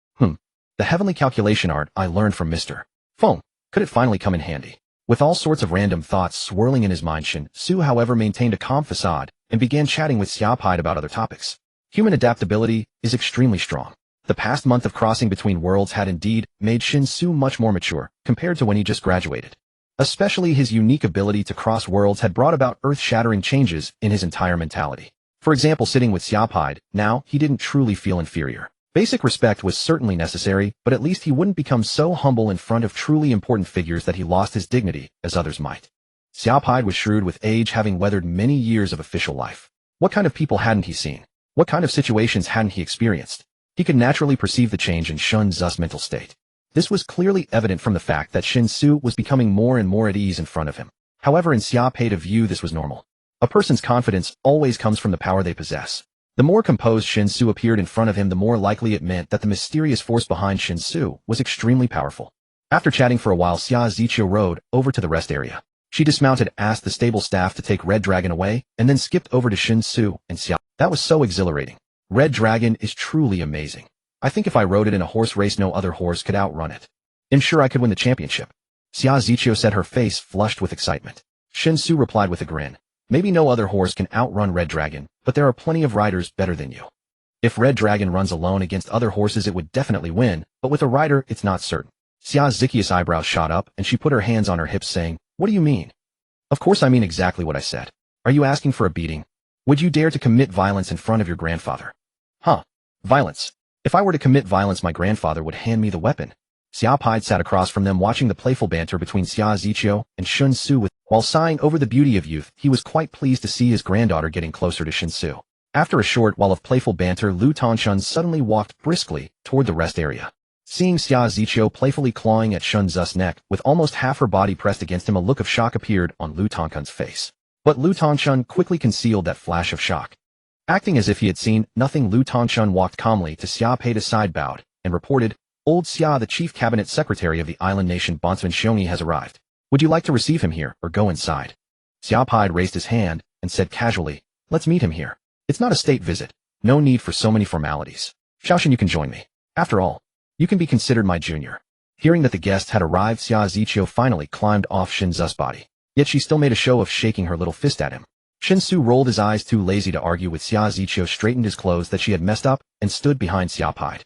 The heavenly calculation art I learned from Mr. Feng. Could it finally come in handy? With all sorts of random thoughts swirling in his mind, Shen Xu, however, maintained a calm facade and began chatting with Xiaopide about other topics. Human adaptability is extremely strong. The past month of crossing between worlds had indeed made Shen Xu much more mature compared to when he just graduated. Especially his unique ability to cross worlds had brought about earth-shattering changes in his entire mentality. For example, sitting with Xiaopide, now he didn't truly feel inferior. Basic respect was certainly necessary, but at least he wouldn't become so humble in front of truly important figures that he lost his dignity, as others might. Xiaopide was shrewd with age, having weathered many years of official life. What kind of people hadn't he seen? What kind of situations hadn't he experienced? He could naturally perceive the change in Shen Xu's mental state. This was clearly evident from the fact that Shen Xu was becoming more and more at ease in front of him. However, in Xiaopide's view, this was normal. A person's confidence always comes from the power they possess. The more composed Shen Xu appeared in front of him, the more likely it meant that the mysterious force behind Shen Xu was extremely powerful. After chatting for a while, Xia Ziqiu rode over to the rest area. She dismounted, asked the stable staff to take Red Dragon away, and then skipped over to Shen Xu and Xia. That was so exhilarating. Red Dragon is truly amazing. I think if I rode it in a horse race, no other horse could outrun it. I'm sure I could win the championship. Xia Ziqiu said, her face flushed with excitement. Shen Xu replied with a grin. Maybe no other horse can outrun Red Dragon, but there are plenty of riders better than you. If Red Dragon runs alone against other horses, it would definitely win, but with a rider, it's not certain. Xia Ziqiu's eyebrows shot up, and she put her hands on her hips, saying, "What do you mean?" "Of course I mean exactly what I said. Are you asking for a beating? Would you dare to commit violence in front of your grandfather?" "Huh? Violence? If I were to commit violence, my grandfather would hand me the weapon." Xiaopide sat across from them, watching the playful banter between Xia Ziqiu and Shen Xu. While sighing over the beauty of youth, he was quite pleased to see his granddaughter getting closer to Shen Xu. After a short while of playful banter, Lu Tongshun suddenly walked briskly toward the rest area. Seeing Xia Ziqiu playfully clawing at Shen Xu's neck, with almost half her body pressed against him, a look of shock appeared on Lu Tongshun's face. But Lu Tongshun quickly concealed that flash of shock. Acting as if he had seen nothing, Lu Tongshun walked calmly to Xiaopide's side, bowed, and reported, "Old Xia, the chief cabinet secretary of the island nation bondsman Xiongyi has arrived. Would you like to receive him here or go inside?" Xiaopide raised his hand and said casually, "Let's meet him here. It's not a state visit. No need for so many formalities. Xiaoshen, you can join me. After all, you can be considered my junior." Hearing that the guest had arrived, Xia Ziqiu finally climbed off Shen Xu's body. Yet she still made a show of shaking her little fist at him. Shen Xu rolled his eyes, too lazy to argue with Xia Ziqiu, straightened his clothes that she had messed up, and stood behind Xiaopide.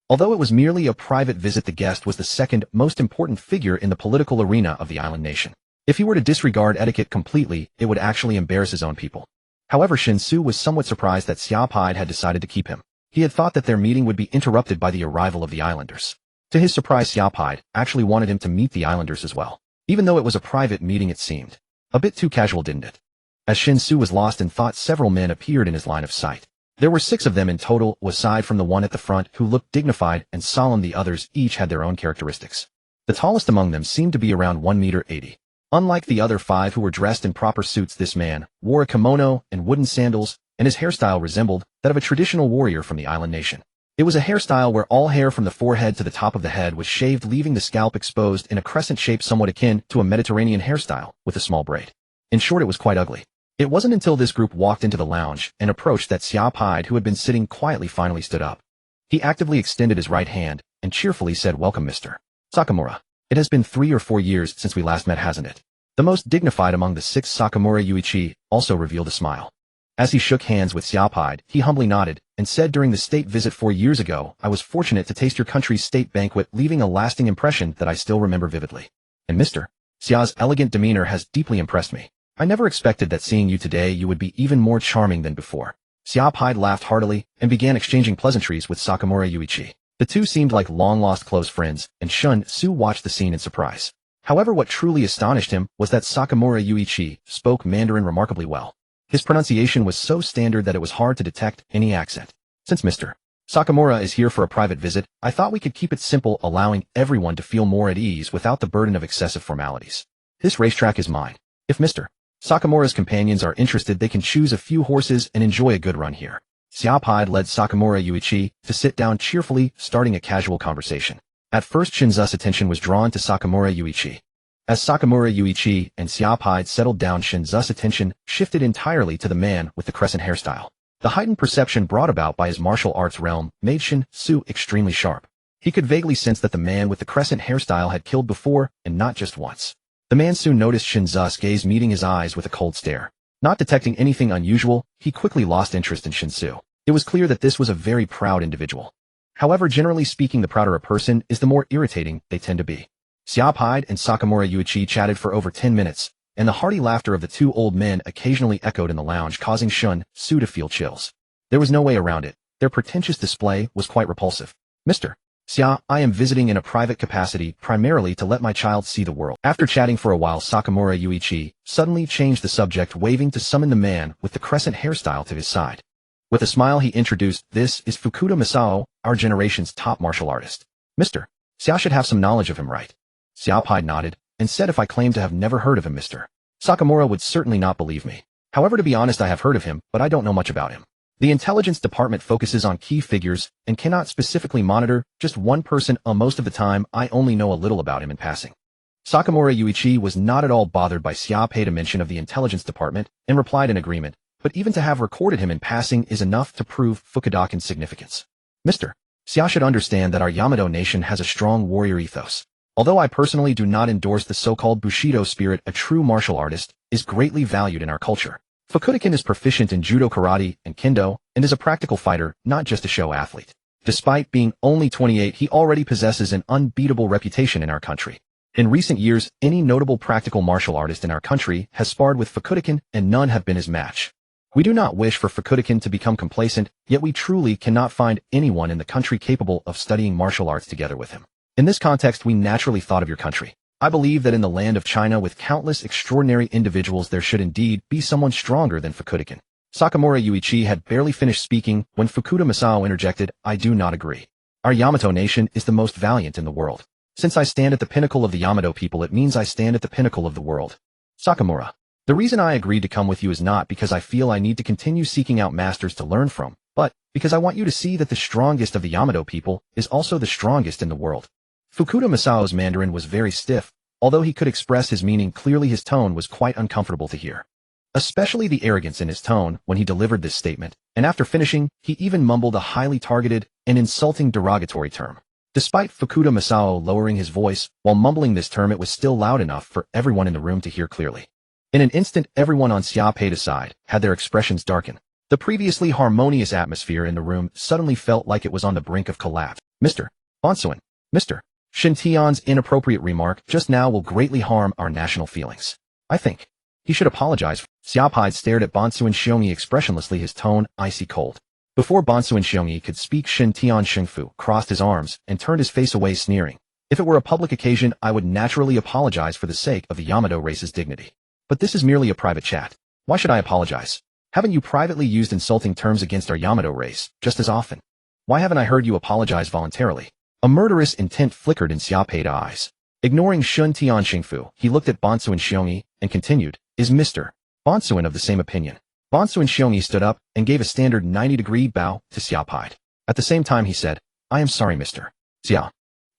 Although it was merely a private visit, the guest was the second most important figure in the political arena of the island nation. If he were to disregard etiquette completely, it would actually embarrass his own people. However, Shen Xu was somewhat surprised that Xiaopide had decided to keep him. He had thought that their meeting would be interrupted by the arrival of the islanders. To his surprise, Xiaopide actually wanted him to meet the islanders as well. Even though it was a private meeting, it seemed a bit too casual, didn't it? As Shen Xu was lost in thought, several men appeared in his line of sight. There were 6 of them in total, aside from the one at the front who looked dignified and solemn. The others each had their own characteristics. The tallest among them seemed to be around 1.80 meters. Unlike the other 5 who were dressed in proper suits, this man wore a kimono and wooden sandals, and his hairstyle resembled that of a traditional warrior from the island nation. It was a hairstyle where all hair from the forehead to the top of the head was shaved, leaving the scalp exposed in a crescent shape somewhat akin to a Mediterranean hairstyle with a small braid. In short, it was quite ugly. It wasn't until this group walked into the lounge and approached that Xiaopide, who had been sitting quietly, finally stood up. He actively extended his right hand and cheerfully said, "Welcome, Mr. Sakamura. It has been 3 or 4 years since we last met, hasn't it?" The most dignified among the 6, Sakamura Yuichi, also revealed a smile. As he shook hands with Xiaopide, he humbly nodded and said, "During the state visit 4 years ago, I was fortunate to taste your country's state banquet, leaving a lasting impression that I still remember vividly. And Mr. Xia's elegant demeanor has deeply impressed me. I never expected that seeing you today you would be even more charming than before." Xiaopide laughed heartily and began exchanging pleasantries with Sakamura Yuichi. The two seemed like long-lost close friends, and Shen Xu watched the scene in surprise. However, what truly astonished him was that Sakamura Yuichi spoke Mandarin remarkably well. His pronunciation was so standard that it was hard to detect any accent. "Since Mr. Sakamura is here for a private visit, I thought we could keep it simple, allowing everyone to feel more at ease without the burden of excessive formalities. This racetrack is mine. If Mr. Sakamura's companions are interested, they can choose a few horses and enjoy a good run here." Xiaopide led Sakamura Yuichi to sit down cheerfully, starting a casual conversation. At first, Shen Xu's attention was drawn to Sakamura Yuichi. As Sakamura Yuichi and Xiaopide settled down, Shen Xu's attention shifted entirely to the man with the crescent hairstyle. The heightened perception brought about by his martial arts realm made Shen Xu extremely sharp. He could vaguely sense that the man with the crescent hairstyle had killed before, and not just once. The man soon noticed Shen Xu's gaze, meeting his eyes with a cold stare. Not detecting anything unusual, he quickly lost interest in Shen Xu. It was clear that this was a very proud individual. However, generally speaking, the prouder a person is, the more irritating they tend to be. Xiaopide and Sakamura Yuichi chatted for over 10 minutes, and the hearty laughter of the two old men occasionally echoed in the lounge, causing Shen Xu to feel chills. There was no way around it. Their pretentious display was quite repulsive. Mr. Xia, I am visiting in a private capacity primarily to let my child see the world. After chatting for a while, Sakamura Yuichi suddenly changed the subject, waving to summon the man with the crescent hairstyle to his side. With a smile he introduced, "This is Fukuda Masao, our generation's top martial artist. Mr. Xia should have some knowledge of him, right?" Xiaopide nodded, and said if I claimed to have never heard of him, Mr. Sakamura would certainly not believe me. However, to be honest, I have heard of him, but I don't know much about him. The intelligence department focuses on key figures and cannot specifically monitor just one person. Most of the time, I only know a little about him in passing. Sakamura Yuichi was not at all bothered by Xiaopei's mention of the intelligence department and replied in agreement, but even to have recorded him in passing is enough to prove Fukudakin's significance. Mr. Xia should understand that our Yamato nation has a strong warrior ethos. Although I personally do not endorse the so-called Bushido spirit, a true martial artist is greatly valued in our culture. Fukudakin is proficient in judo, karate, and kendo, and is a practical fighter, not just a show athlete. Despite being only 28, he already possesses an unbeatable reputation in our country. In recent years, any notable practical martial artist in our country has sparred with Fukudakin, and none have been his match. We do not wish for Fukudakin to become complacent, yet we truly cannot find anyone in the country capable of studying martial arts together with him. In this context, we naturally thought of your country. I believe that in the land of China with countless extraordinary individuals there should indeed be someone stronger than Fukudakin. Sakamura Yuichi had barely finished speaking when Fukuda Masao interjected, I do not agree. Our Yamato nation is the most valiant in the world. Since I stand at the pinnacle of the Yamato people, it means I stand at the pinnacle of the world. Sakamura, the reason I agreed to come with you is not because I feel I need to continue seeking out masters to learn from, but because I want you to see that the strongest of the Yamato people is also the strongest in the world. Fukuda Masao's Mandarin was very stiff. Although he could express his meaning clearly, his tone was quite uncomfortable to hear. Especially the arrogance in his tone when he delivered this statement, and after finishing, he even mumbled a highly targeted and insulting derogatory term. Despite Fukuda Masao lowering his voice while mumbling this term, it was still loud enough for everyone in the room to hear clearly. In an instant, everyone on Xiaopei's side had their expressions darken. The previously harmonious atmosphere in the room suddenly felt like it was on the brink of collapse. Mr. Bonsuin, Mr. Shen Tian's inappropriate remark just now will greatly harm our national feelings. I think he should apologize. Xiaopei stared at Bonsuin Xiongyi expressionlessly, his tone icy cold. Before Bonsuin Xiongyi could speak, Shen Tian Shengfu crossed his arms and turned his face away, sneering. If it were a public occasion, I would naturally apologize for the sake of the Yamato race's dignity. But this is merely a private chat. Why should I apologize? Haven't you privately used insulting terms against our Yamato race just as often? Why haven't I heard you apologize voluntarily? A murderous intent flickered in Xiaopei's eyes. Ignoring Shen Tian Shengfu, he looked at Bonsuin Xiongyi and continued, is Mr. Bonsuin of the same opinion? Bonsuin Xiongyi stood up and gave a standard 90-degree bow to Xiaopei. At the same time he said, I am sorry, Mr. Xia.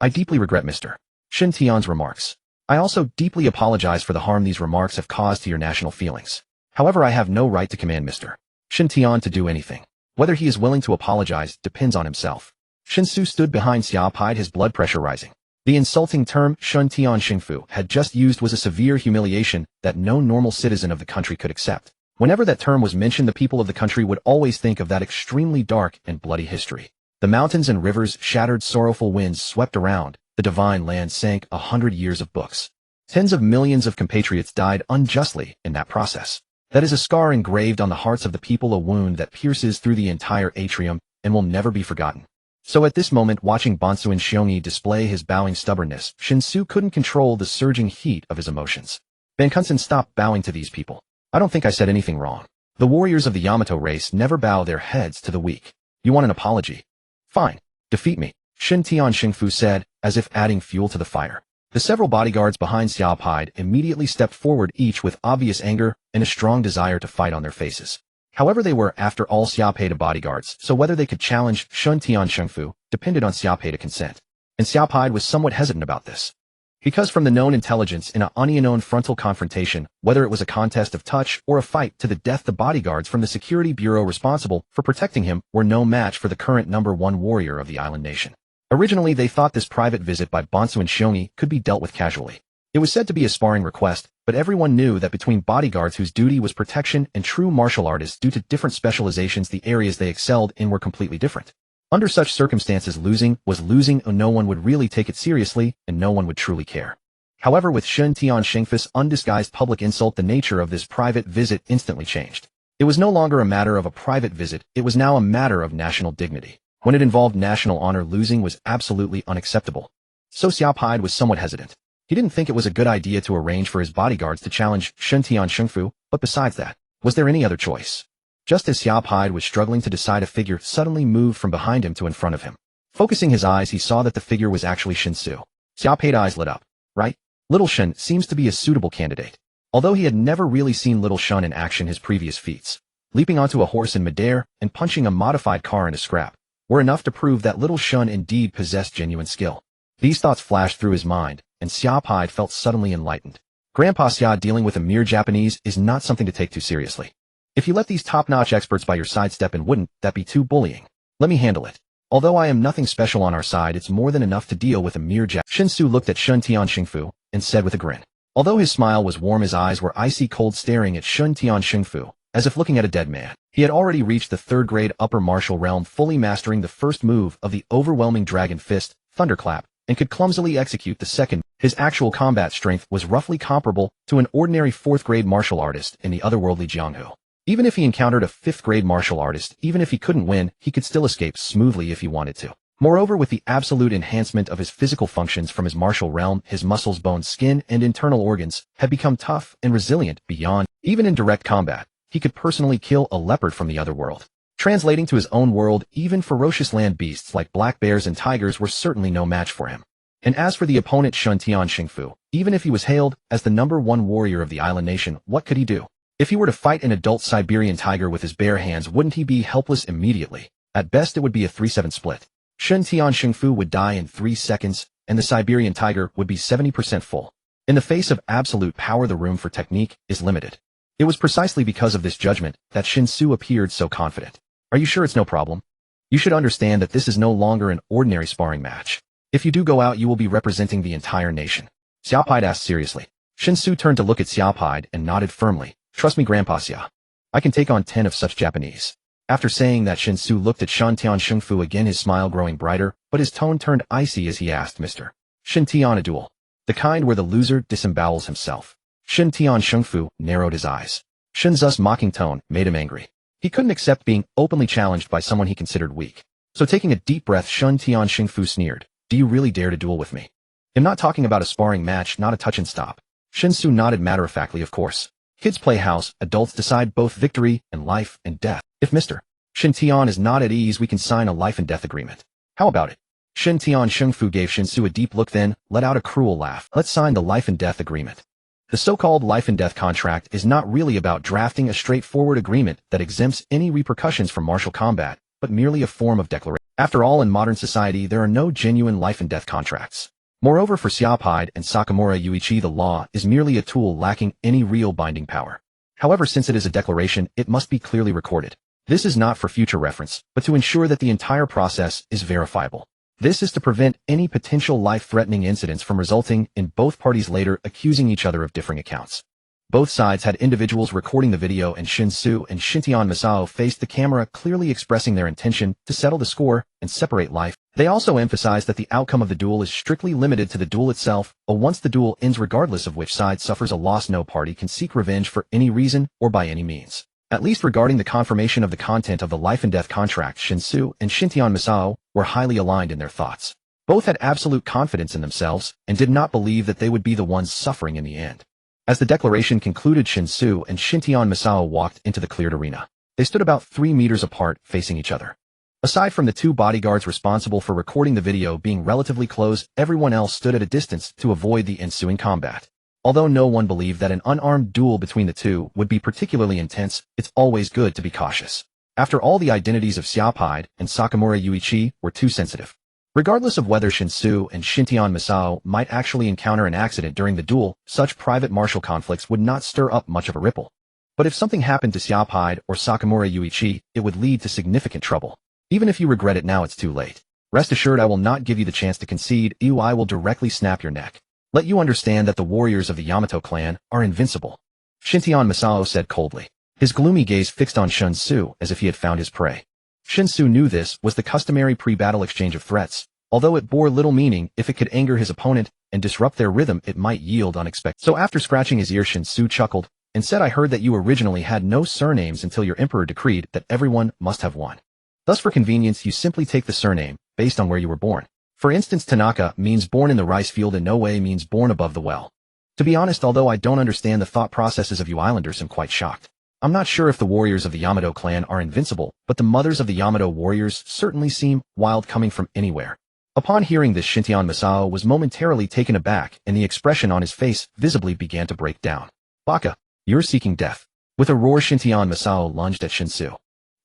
I deeply regret Mr. Shen Tian's remarks. I also deeply apologize for the harm these remarks have caused to your national feelings. However, I have no right to command Mr. Shen Tian to do anything. Whether he is willing to apologize depends on himself. Shen Xu stood behind Xiaopei, his blood pressure rising. The insulting term Shen Tian Shengfu had just used was a severe humiliation that no normal citizen of the country could accept. Whenever that term was mentioned, the people of the country would always think of that extremely dark and bloody history. The mountains and rivers shattered, sorrowful winds swept around, the divine land sank 100 years of books. Tens of millions of compatriots died unjustly in that process. That is a scar engraved on the hearts of the people, a wound that pierces through the entire atrium and will never be forgotten. So at this moment, watching Bonsuin Xiongyi display his bowing stubbornness, Shen Xu couldn't control the surging heat of his emotions. Ben Kunsen, stop bowing to these people. I don't think I said anything wrong. The warriors of the Yamato race never bow their heads to the weak. You want an apology? Fine. Defeat me, Shen Tian Shengfu said, as if adding fuel to the fire. The several bodyguards behind Xiaopei immediately stepped forward, each with obvious anger and a strong desire to fight on their faces. However, they were, after all, Xiaopei bodyguards, so whether they could challenge Shen Tian Shengfu depended on Xiaopei consent. And Xiaopei was somewhat hesitant about this. Because from the known intelligence in an unknown frontal confrontation, whether it was a contest of touch or a fight to the death, the bodyguards from the security bureau responsible for protecting him were no match for the current #1 warrior of the island nation. Originally, they thought this private visit by Bonsuin Xiongyi could be dealt with casually. It was said to be a sparring request, but everyone knew that between bodyguards whose duty was protection and true martial artists due to different specializations, the areas they excelled in were completely different. Under such circumstances, losing was losing, and no one would really take it seriously, and no one would truly care. However, with Shen Xingfu's undisguised public insult, the nature of this private visit instantly changed. It was no longer a matter of a private visit, it was now a matter of national dignity. When it involved national honor, losing was absolutely unacceptable. So Xiaopai was somewhat hesitant. He didn't think it was a good idea to arrange for his bodyguards to challenge Shen Xingfu, but besides that, was there any other choice? Just as Xiaopai was struggling to decide, a figure suddenly moved from behind him to in front of him. Focusing his eyes, he saw that the figure was actually Shen Xu. Xiaopai's eyes lit up. Right? Little Shen seems to be a suitable candidate. Although he had never really seen Little Shen in action, his previous feats, leaping onto a horse in midair and punching a modified car into scrap, were enough to prove that Little Shen indeed possessed genuine skill. These thoughts flashed through his mind, and Xiaopai felt suddenly enlightened. Grandpa Xia dealing with a mere Japanese is not something to take too seriously. If you let these top-notch experts by your side step in, wouldn't that be too bullying? Let me handle it. Although I am nothing special on our side, it's more than enough to deal with a mere Shen Xu looked at Shen Xingfu and said with a grin. Although his smile was warm, his eyes were icy cold, staring at Shen Xingfu, as if looking at a dead man. He had already reached the third-grade upper martial realm, fully mastering the first move of the overwhelming Dragon Fist, Thunderclap, and could clumsily execute the second. His actual combat strength was roughly comparable to an ordinary fourth-grade martial artist in the otherworldly Jianghu. Even if he encountered a fifth-grade martial artist, even if he couldn't win, he could still escape smoothly if he wanted to. Moreover, with the absolute enhancement of his physical functions from his martial realm, his muscles, bones, skin, and internal organs had become tough and resilient beyond. Even in direct combat, he could personally kill a leopard from the other world. Translating to his own world, even ferocious land beasts like black bears and tigers were certainly no match for him. And as for the opponent Shen Xingfu, even if he was hailed as the #1 warrior of the island nation, what could he do? If he were to fight an adult Siberian tiger with his bare hands, wouldn't he be helpless immediately? At best, it would be a 3-7 split. Shen Xingfu would die in 3 seconds, and the Siberian tiger would be 70% full. In the face of absolute power, the room for technique is limited. It was precisely because of this judgment that Shen Xu appeared so confident. Are you sure it's no problem? You should understand that this is no longer an ordinary sparring match. If you do go out, you will be representing the entire nation. Xiaopai asked seriously. Shen Xu turned to look at Xiaopai and nodded firmly. Trust me, Grandpa Xia. I can take on 10 of such Japanese. After saying that, Shen Xu looked at Shen Xingfu again, his smile growing brighter, but his tone turned icy as he asked, Mr. Shen Tian, a duel? The kind where the loser disembowels himself. Shen Xingfu narrowed his eyes. Shen Xu's mocking tone made him angry. He couldn't accept being openly challenged by someone he considered weak. So taking a deep breath, Shen Xingfu sneered. Do you really dare to duel with me? I'm not talking about a sparring match, not a touch and stop. Shen Xu nodded matter-of-factly, of course. Kids play house, adults decide both victory and life and death. If Mr. Shen Tian is not at ease, we can sign a life and death agreement. How about it? Shen Xingfu gave Shen Xu a deep look, then let out a cruel laugh. Let's sign the life and death agreement. The so-called life and death contract is not really about drafting a straightforward agreement that exempts any repercussions from martial combat, but merely a form of declaration. After all, in modern society, there are no genuine life and death contracts. Moreover, for Xiaopai and Sakamura Yuichi, the law is merely a tool lacking any real binding power. However, since it is a declaration, it must be clearly recorded. This is not for future reference, but to ensure that the entire process is verifiable. This is to prevent any potential life-threatening incidents from resulting in both parties later accusing each other of differing accounts. Both sides had individuals recording the video, and Shen Xu and Xintian Masao faced the camera, clearly expressing their intention to settle the score and separate life. They also emphasized that the outcome of the duel is strictly limited to the duel itself, or once the duel ends, regardless of which side suffers a loss, no party can seek revenge for any reason or by any means. At least regarding the confirmation of the content of the life and death contract, Shen Xu and Xintian Masao were highly aligned in their thoughts. Both had absolute confidence in themselves and did not believe that they would be the ones suffering in the end. As the declaration concluded, Shen Xu and Xintian Masao walked into the cleared arena. They stood about 3 meters apart, facing each other. Aside from the 2 bodyguards responsible for recording the video being relatively close, everyone else stood at a distance to avoid the ensuing combat. Although no one believed that an unarmed duel between the two would be particularly intense, it's always good to be cautious. After all, the identities of Xiaopai and Sakamura Yuichi were too sensitive. Regardless of whether Shen Xu and Xintian Masao might actually encounter an accident during the duel, such private martial conflicts would not stir up much of a ripple. But if something happened to Xiaopai or Sakamura Yuichi, it would lead to significant trouble. Even if you regret it now, it's too late. Rest assured, I will not give you the chance to concede. I will directly snap your neck. Let you understand that the warriors of the Yamato clan are invincible. Xintian Masao said coldly, his gloomy gaze fixed on Shen Xu as if he had found his prey. Shen Xu knew this was the customary pre-battle exchange of threats, Although it bore little meaning, if it could anger his opponent and disrupt their rhythm, it might yield unexpected. So after scratching his ear, Shen Xu chuckled and said, "I heard that you originally had no surnames until your emperor decreed that everyone must have one. Thus for convenience you simply take the surname based on where you were born. For instance, Tanaka means born in the rice field and Noe means born above the well." To be honest, although I don't understand the thought processes of you islanders, I'm quite shocked. I'm not sure if the warriors of the Yamato clan are invincible, but the mothers of the Yamato warriors certainly seem wild coming from anywhere. Upon hearing this, Shintian Masao was momentarily taken aback and the expression on his face visibly began to break down. "Baka, you're seeking death." With a roar, Shintian Masao lunged at Shen Xu.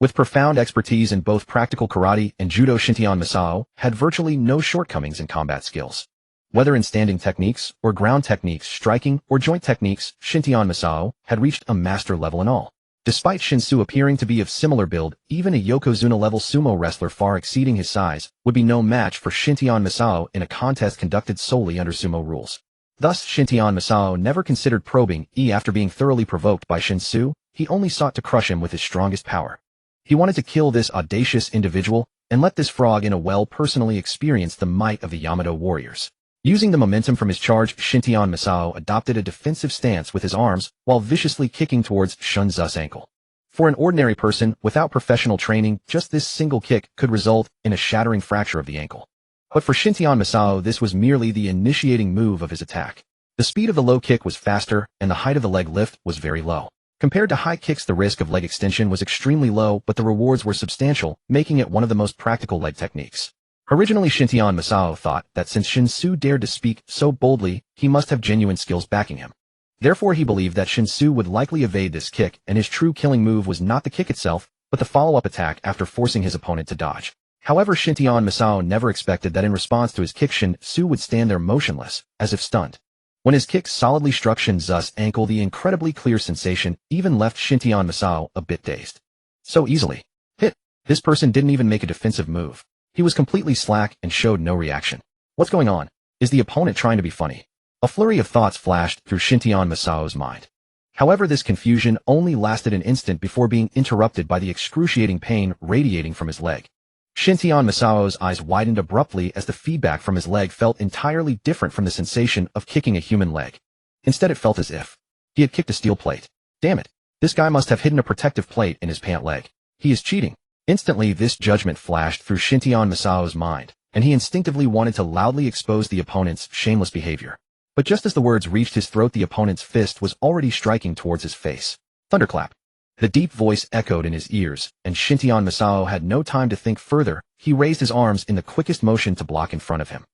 With profound expertise in both practical karate and judo, Shintian Masao had virtually no shortcomings in combat skills. Whether in standing techniques or ground techniques, striking or joint techniques, Shintian Masao had reached a master level in all. Despite Shen Xu appearing to be of similar build, even a Yokozuna-level sumo wrestler far exceeding his size would be no match for Shintian Masao in a contest conducted solely under sumo rules. Thus, Shintian Masao never considered probing after being thoroughly provoked by Shen Xu. He only sought to crush him with his strongest power. He wanted to kill this audacious individual and let this frog in a well personally experience the might of the Yamato warriors. Using the momentum from his charge, Shintian Masao adopted a defensive stance with his arms while viciously kicking towards Shen Xu's ankle. For an ordinary person, without professional training, just this single kick could result in a shattering fracture of the ankle. But for Shintian Masao, this was merely the initiating move of his attack. The speed of the low kick was faster, and the height of the leg lift was very low. Compared to high kicks, the risk of leg extension was extremely low, but the rewards were substantial, making it one of the most practical leg techniques. Originally, Shintian Masao thought that since Shen Xu dared to speak so boldly, he must have genuine skills backing him. Therefore, he believed that Shen Xu would likely evade this kick, and his true killing move was not the kick itself, but the follow-up attack after forcing his opponent to dodge. However, Shintian Masao never expected that in response to his kick, Shen Xu would stand there motionless, as if stunned. When his kick solidly struck Shen Xu's ankle, the incredibly clear sensation even left Shintian Masao a bit dazed. So easily. Hit. This person didn't even make a defensive move. He was completely slack and showed no reaction. What's going on? Is the opponent trying to be funny? A flurry of thoughts flashed through Shintian Masao's mind. However, this confusion only lasted an instant before being interrupted by the excruciating pain radiating from his leg. Shintian Masao's eyes widened abruptly as the feedback from his leg felt entirely different from the sensation of kicking a human leg. Instead, it felt as if he had kicked a steel plate. Damn it! This guy must have hidden a protective plate in his pant leg. He is cheating. Instantly, this judgment flashed through Shintian Masao's mind, and he instinctively wanted to loudly expose the opponent's shameless behavior. But just as the words reached his throat, the opponent's fist was already striking towards his face. Thunderclap. The deep voice echoed in his ears, and Shintian Masao had no time to think further. He raised his arms in the quickest motion to block in front of him.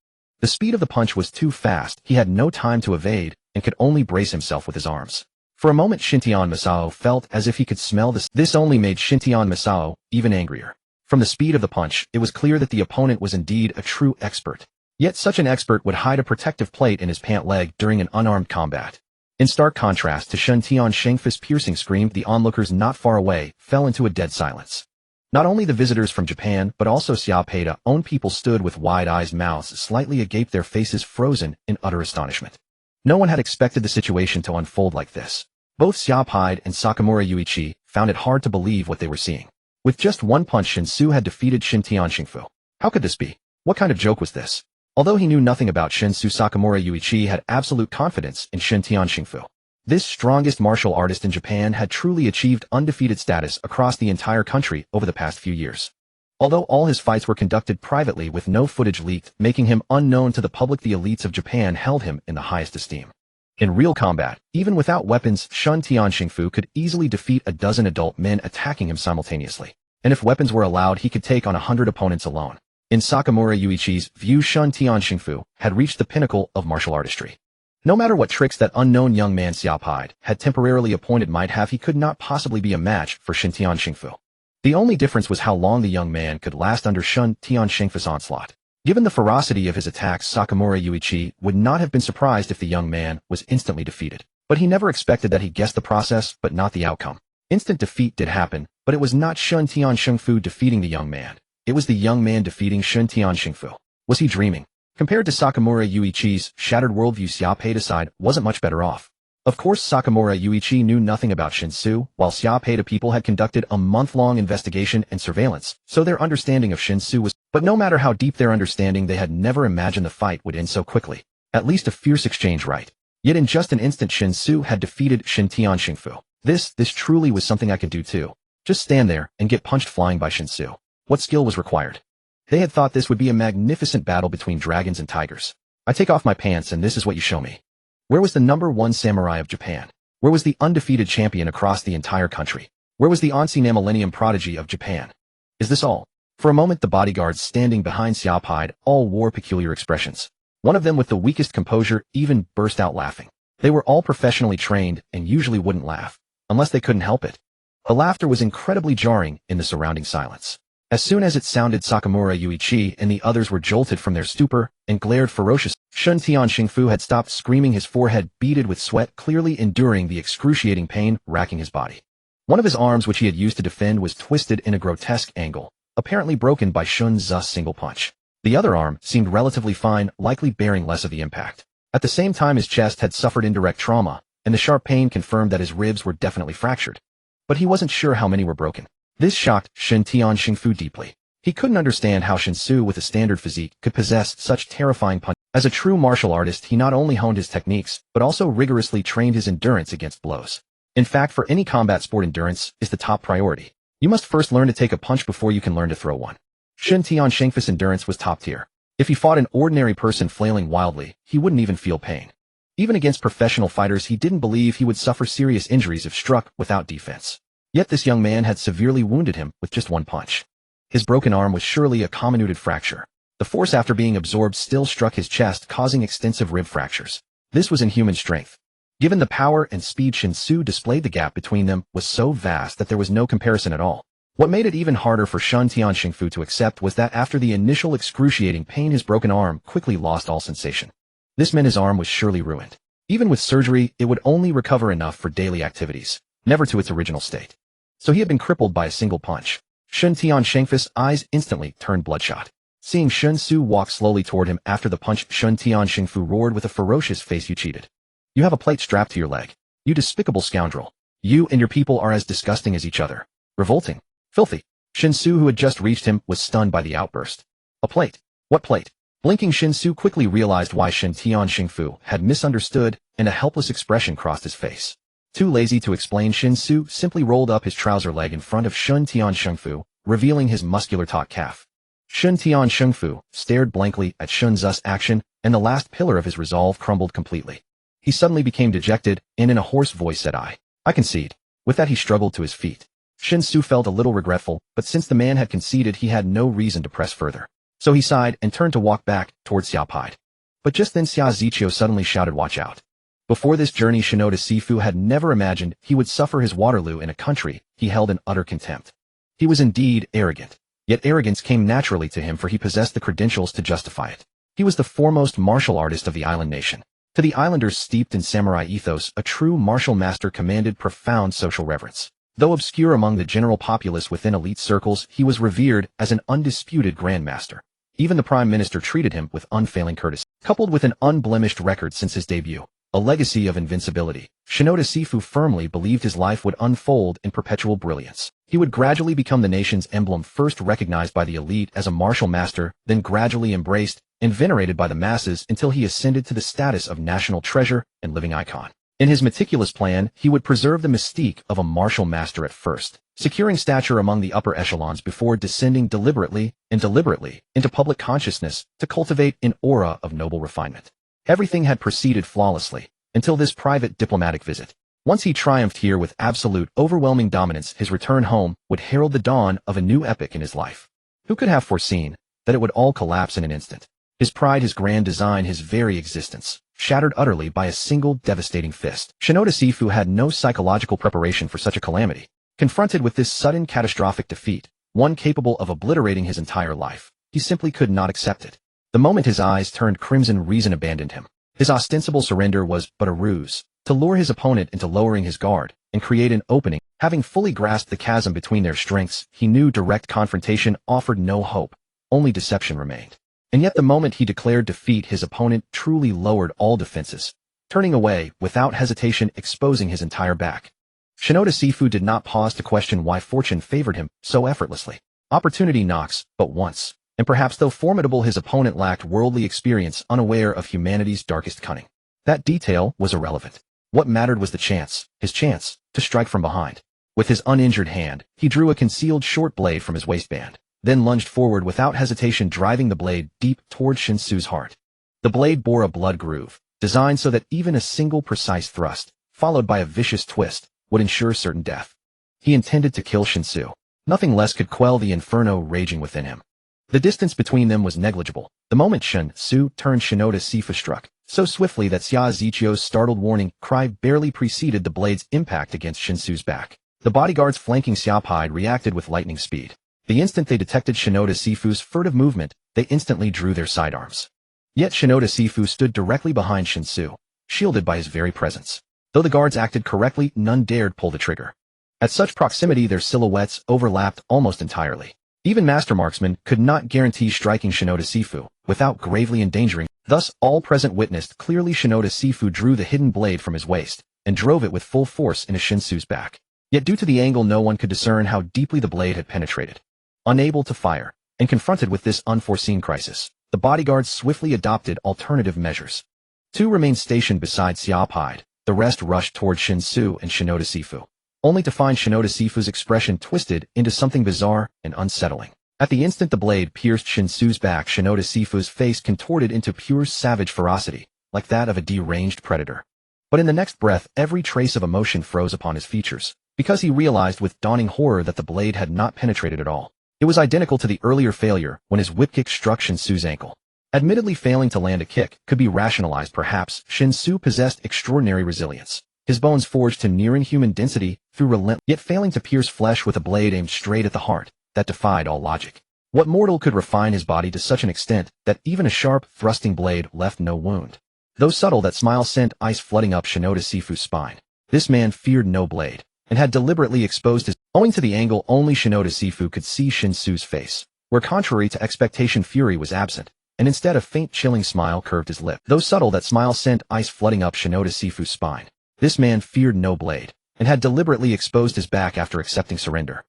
The speed of the punch was too fast. He had no time to evade, and could only brace himself with his arms. For a moment, Shintian Masao felt as if he could smell this. This only made Shintian Masao even angrier. From the speed of the punch, it was clear that the opponent was indeed a true expert. Yet such an expert would hide a protective plate in his pant leg during an unarmed combat. In stark contrast to Shen Shengfu's piercing scream, the onlookers not far away fell into a dead silence. Not only the visitors from Japan, but also Xiaopei's own people stood with wide eyes, mouths slightly agape, their faces frozen in utter astonishment. No one had expected the situation to unfold like this. Both Xiaopei and Sakamura Yuichi found it hard to believe what they were seeing. With just one punch, Shen Xu had defeated Shen Shengfu. How could this be? What kind of joke was this? Although he knew nothing about Shen Xu, Sakamura Yuichi had absolute confidence in Shen Shengfu. This strongest martial artist in Japan had truly achieved undefeated status across the entire country over the past few years. Although all his fights were conducted privately with no footage leaked, making him unknown to the public, the elites of Japan held him in the highest esteem. In real combat, even without weapons, Shen Shengfu could easily defeat a dozen adult men attacking him simultaneously. And if weapons were allowed, he could take on 100 opponents alone. In Sakamura Yuichi's view, Shen Shengfu had reached the pinnacle of martial artistry. No matter what tricks that unknown young man Xiaopei had temporarily appointed might have, he could not possibly be a match for Shen Shengfu. The only difference was how long the young man could last under Shen Shengfu's onslaught. Given the ferocity of his attacks, Sakamura Yuichi would not have been surprised if the young man was instantly defeated. But he never expected that. He guessed the process, but not the outcome. Instant defeat did happen, but it was not Shen Shengfu defeating the young man. It was the young man defeating Shen Shengfu. Was he dreaming? Compared to Sakamura Yuichi's shattered worldview, Xiaopei side wasn't much better off. Of course, Sakamura Yuichi knew nothing about Shen Xu, while Xiaopei people had conducted a month-long investigation and surveillance, so their understanding of Shen Xu was... But no matter how deep their understanding, they had never imagined the fight would end so quickly. At least a fierce exchange, right? Yet in just an instant, Shen Xu had defeated Shen Xingfu. This truly was something I could do too. Just stand there and get punched flying by Shen Xu. What skill was required? They had thought this would be a magnificent battle between dragons and tigers. I take off my pants and this is what you show me. Where was the #1 samurai of Japan? Where was the undefeated champion across the entire country? Where was the Onsina Millennium prodigy of Japan? Is this all? For a moment, the bodyguards standing behind Xiaopei all wore peculiar expressions. One of them, with the weakest composure, even burst out laughing. They were all professionally trained and usually wouldn't laugh, unless they couldn't help it. The laughter was incredibly jarring in the surrounding silence. As soon as it sounded, Sakamura Yuichi and the others were jolted from their stupor and glared ferocious. Shen Xingfu had stopped screaming, his forehead beaded with sweat, clearly enduring the excruciating pain racking his body. One of his arms, which he had used to defend, was twisted in a grotesque angle, apparently broken by Shen Xu's single punch. The other arm seemed relatively fine, likely bearing less of the impact. At the same time, his chest had suffered indirect trauma, and the sharp pain confirmed that his ribs were definitely fractured. But he wasn't sure how many were broken. This shocked Shen Xingfu deeply. He couldn't understand how Shen Xu, with a standard physique, could possess such terrifying punches. As a true martial artist, he not only honed his techniques, but also rigorously trained his endurance against blows. In fact, for any combat sport, endurance is the top priority. You must first learn to take a punch before you can learn to throw one. Shen Xingfu's endurance was top tier. If he fought an ordinary person flailing wildly, he wouldn't even feel pain. Even against professional fighters, he didn't believe he would suffer serious injuries if struck without defense. Yet this young man had severely wounded him with just one punch. His broken arm was surely a comminuted fracture. The force after being absorbed still struck his chest, causing extensive rib fractures. This was inhuman strength. Given the power and speed Shen Xu displayed, the gap between them was so vast that there was no comparison at all. What made it even harder for Shen Xingfu to accept was that after the initial excruciating pain, his broken arm quickly lost all sensation. This meant his arm was surely ruined. Even with surgery, it would only recover enough for daily activities, never to its original state. So he had been crippled by a single punch. Shen Xingfu's eyes instantly turned bloodshot. Seeing Shen Xu walk slowly toward him after the punch, Shen Xingfu roared with a ferocious face, "You cheated. You have a plate strapped to your leg. You despicable scoundrel. You and your people are as disgusting as each other. Revolting. Filthy." Shen Xu, who had just reached him, was stunned by the outburst. A plate? What plate? Blinking, Shen Xu quickly realized why Shen Xingfu had misunderstood, and a helpless expression crossed his face. Too lazy to explain, Shen Xu simply rolled up his trouser leg in front of Shen Xingfu, revealing his muscular taut calf. Shen Xingfu stared blankly at Shen Xu's action, and the last pillar of his resolve crumbled completely. He suddenly became dejected, and in a hoarse voice said, I concede." With that, he struggled to his feet. Shen Xu felt a little regretful, but since the man had conceded, he had no reason to press further. So he sighed and turned to walk back towards Xiaopei. But just then Xia Ziqiu suddenly shouted, "Watch out." Before this journey, Shinoda Sifu had never imagined he would suffer his Waterloo in a country he held in utter contempt. He was indeed arrogant. Yet arrogance came naturally to him, for he possessed the credentials to justify it. He was the foremost martial artist of the island nation. To the islanders steeped in samurai ethos, a true martial master commanded profound social reverence. Though obscure among the general populace within elite circles, he was revered as an undisputed grandmaster. Even the prime minister treated him with unfailing courtesy. Coupled with an unblemished record since his debut, a legacy of invincibility, Shinoda Sifu firmly believed his life would unfold in perpetual brilliance. He would gradually become the nation's emblem, first recognized by the elite as a martial master, then gradually embraced and venerated by the masses until he ascended to the status of national treasure and living icon. In his meticulous plan, he would preserve the mystique of a martial master at first, securing stature among the upper echelons before descending deliberately into public consciousness to cultivate an aura of noble refinement. Everything had proceeded flawlessly until this private diplomatic visit. Once he triumphed here with absolute, overwhelming dominance, his return home would herald the dawn of a new epoch in his life. Who could have foreseen that it would all collapse in an instant? His pride, his grand design, his very existence, shattered utterly by a single devastating fist. Shinoda Sifu had no psychological preparation for such a calamity. Confronted with this sudden catastrophic defeat, one capable of obliterating his entire life, he simply could not accept it. The moment his eyes turned crimson, reason abandoned him. His ostensible surrender was but a ruse, to lure his opponent into lowering his guard and create an opening. Having fully grasped the chasm between their strengths, he knew direct confrontation offered no hope, only deception remained. And yet the moment he declared defeat, his opponent truly lowered all defenses. turning away, without hesitation exposing his entire back. Shinoda Sifu did not pause to question why fortune favored him so effortlessly. Opportunity knocks, but once, and perhaps though formidable his opponent lacked worldly experience, unaware of humanity's darkest cunning. That detail was irrelevant. What mattered was the chance, his chance, to strike from behind. With his uninjured hand, he drew a concealed short blade from his waistband, then lunged forward without hesitation, driving the blade deep toward Shen Xu's heart. The blade bore a blood groove, designed so that even a single precise thrust, followed by a vicious twist, would ensure certain death. He intended to kill Shen Xu. Nothing less could quell the inferno raging within him. The distance between them was negligible. The moment Shen Xu turned, Shinoda Sifu struck, so swiftly that Xia Zichio's startled warning cry barely preceded the blade's impact against Shen Xu's back. The bodyguards flanking Xia Pai reacted with lightning speed. The instant they detected Shinoda Sifu's furtive movement, they instantly drew their sidearms. Yet Shinoda Sifu stood directly behind Shen Xu, shielded by his very presence. Though the guards acted correctly, none dared pull the trigger. At such proximity, their silhouettes overlapped almost entirely. Even master marksmen could not guarantee striking Shinoda Sifu without gravely endangering. Thus, all present witnessed clearly Shinoda Sifu drew the hidden blade from his waist and drove it with full force into Shen Xu's back. Yet due to the angle, no one could discern how deeply the blade had penetrated. Unable to fire, and confronted with this unforeseen crisis, the bodyguards swiftly adopted alternative measures. Two remained stationed beside Xia Pai. The rest rushed toward Shen Xu and Shinoda Sifu, only to find Shinoda Sifu's expression twisted into something bizarre and unsettling. At the instant the blade pierced Shen Xu's back, Shinoda Sifu's face contorted into pure savage ferocity, like that of a deranged predator. But in the next breath, every trace of emotion froze upon his features, because he realized with dawning horror that the blade had not penetrated at all. It was identical to the earlier failure when his whip kick struck Shen Xu's ankle. Admittedly, failing to land a kick could be rationalized. Perhaps Shen Xu possessed extraordinary resilience, his bones forged to near-inhuman density through relentless, yet failing to pierce flesh with a blade aimed straight at the heart, that defied all logic. What mortal could refine his body to such an extent that even a sharp, thrusting blade left no wound? Though subtle, that smile sent ice flooding up Shinoda Sifu's spine. This man feared no blade, and had deliberately exposed his... Owing to the angle, only Shinoda Sifu could see Shen Xu's face, where contrary to expectation fury was absent, and instead a faint chilling smile curved his lip. Though subtle, that smile sent ice flooding up Shinoda Sifu's spine. This man feared no blade, and had deliberately exposed his back after accepting surrender.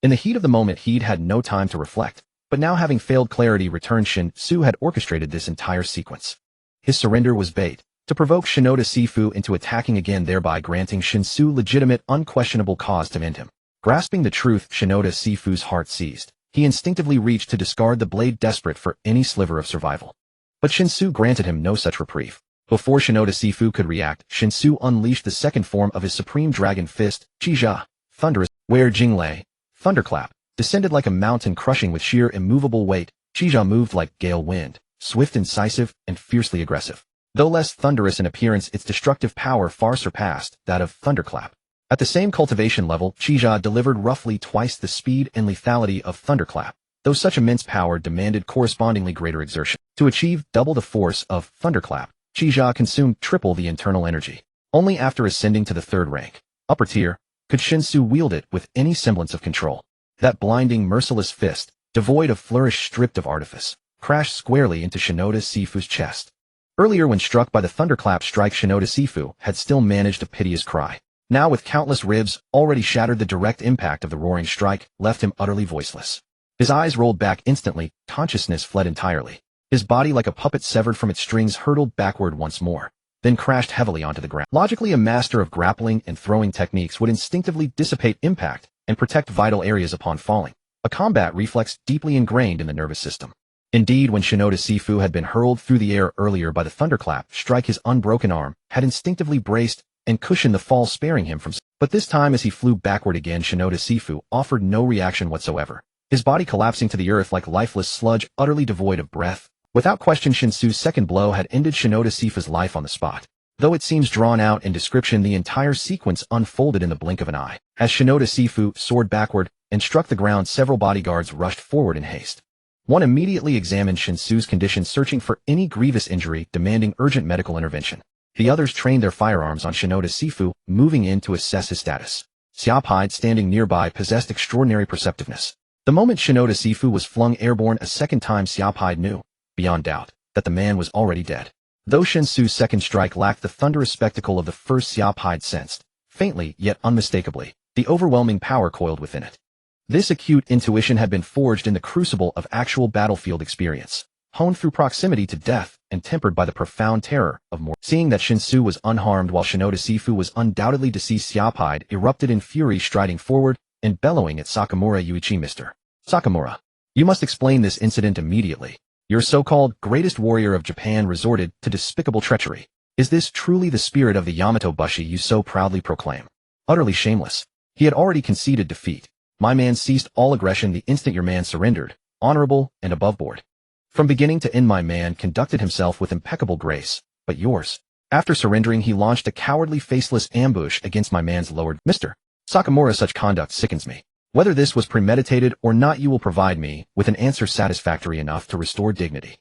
In the heat of the moment, he'd had no time to reflect, but now having failed clarity returned, Shen Xu had orchestrated this entire sequence. His surrender was bait, to provoke Shinoda Sifu into attacking again, thereby granting Shen Xu legitimate, unquestionable cause to end him. Grasping the truth, Shinoda Sifu's heart seized. He instinctively reached to discard the blade, desperate for any sliver of survival. But Shen Xu granted him no such reprieve. Before Shinoda Sifu could react, Shen Xu unleashed the second form of his supreme dragon fist, Qijia, thunderous, where Jinglei, thunderclap, descended like a mountain, crushing with sheer immovable weight. Qijia moved like gale wind, swift, incisive, and fiercely aggressive. Though less thunderous in appearance, its destructive power far surpassed that of thunderclap. At the same cultivation level, Qijia delivered roughly twice the speed and lethality of thunderclap, though such immense power demanded correspondingly greater exertion. To achieve double the force of thunderclap, Qijia consumed triple the internal energy. Only after ascending to the third rank, upper tier, could Shen Xu wield it with any semblance of control. That blinding, merciless fist, devoid of flourish, stripped of artifice, crashed squarely into Shinoda Sifu's chest. Earlier, when struck by the thunderclap strike, Shinoda Sifu had still managed a piteous cry. Now, with countless ribs already shattered, the direct impact of the roaring strike left him utterly voiceless. His eyes rolled back instantly, consciousness fled entirely. His body, like a puppet severed from its strings, hurtled backward once more, then crashed heavily onto the ground. Logically, a master of grappling and throwing techniques would instinctively dissipate impact and protect vital areas upon falling, a combat reflex deeply ingrained in the nervous system. Indeed, when Shinoda Sifu had been hurled through the air earlier by the thunderclap strike, his unbroken arm had instinctively braced and cushioned the fall, sparing him from... But this time, as he flew backward again, Shinoda Sifu offered no reaction whatsoever, his body collapsing to the earth like lifeless sludge, utterly devoid of breath. Without question, Shen Xu's second blow had ended Shinoda Sifu's life on the spot. Though it seems drawn out in description, the entire sequence unfolded in the blink of an eye. As Shinoda Sifu soared backward and struck the ground, several bodyguards rushed forward in haste. One immediately examined Shen Xu's condition, searching for any grievous injury demanding urgent medical intervention. The others trained their firearms on Shinoda Sifu, moving in to assess his status. Xia Pai, standing nearby, possessed extraordinary perceptiveness. The moment Shinoda Sifu was flung airborne a second time, Xia Pai knew, beyond doubt, that the man was already dead. Though Shen Xu's second strike lacked the thunderous spectacle of the first, Xiaopai sensed, faintly yet unmistakably, the overwhelming power coiled within it. This acute intuition had been forged in the crucible of actual battlefield experience, honed through proximity to death and tempered by the profound terror of more. Seeing that Shen Xu was unharmed while Shinoda Sifu was undoubtedly deceased, Xiaopai erupted in fury, striding forward and bellowing at Sakamura Yuichi. Mr. Sakamura, you must explain this incident immediately. Your so-called greatest warrior of Japan resorted to despicable treachery. Is this truly the spirit of the Yamato Bushi you so proudly proclaim? Utterly shameless. He had already conceded defeat. My man ceased all aggression the instant your man surrendered, honorable and above board. From beginning to end my man conducted himself with impeccable grace, but yours. After surrendering he launched a cowardly faceless ambush against my man's lowered. Mr. Sakamura, such conduct sickens me. Whether this was premeditated or not, you will provide me with an answer satisfactory enough to restore dignity.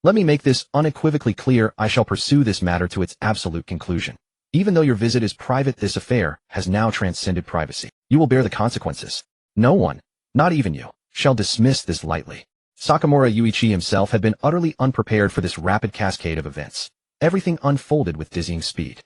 Let me make this unequivocally clear, I shall pursue this matter to its absolute conclusion. Even though your visit is private, this affair has now transcended privacy. You will bear the consequences. No one, not even you, shall dismiss this lightly. Sakamura Yuichi himself had been utterly unprepared for this rapid cascade of events. Everything unfolded with dizzying speed.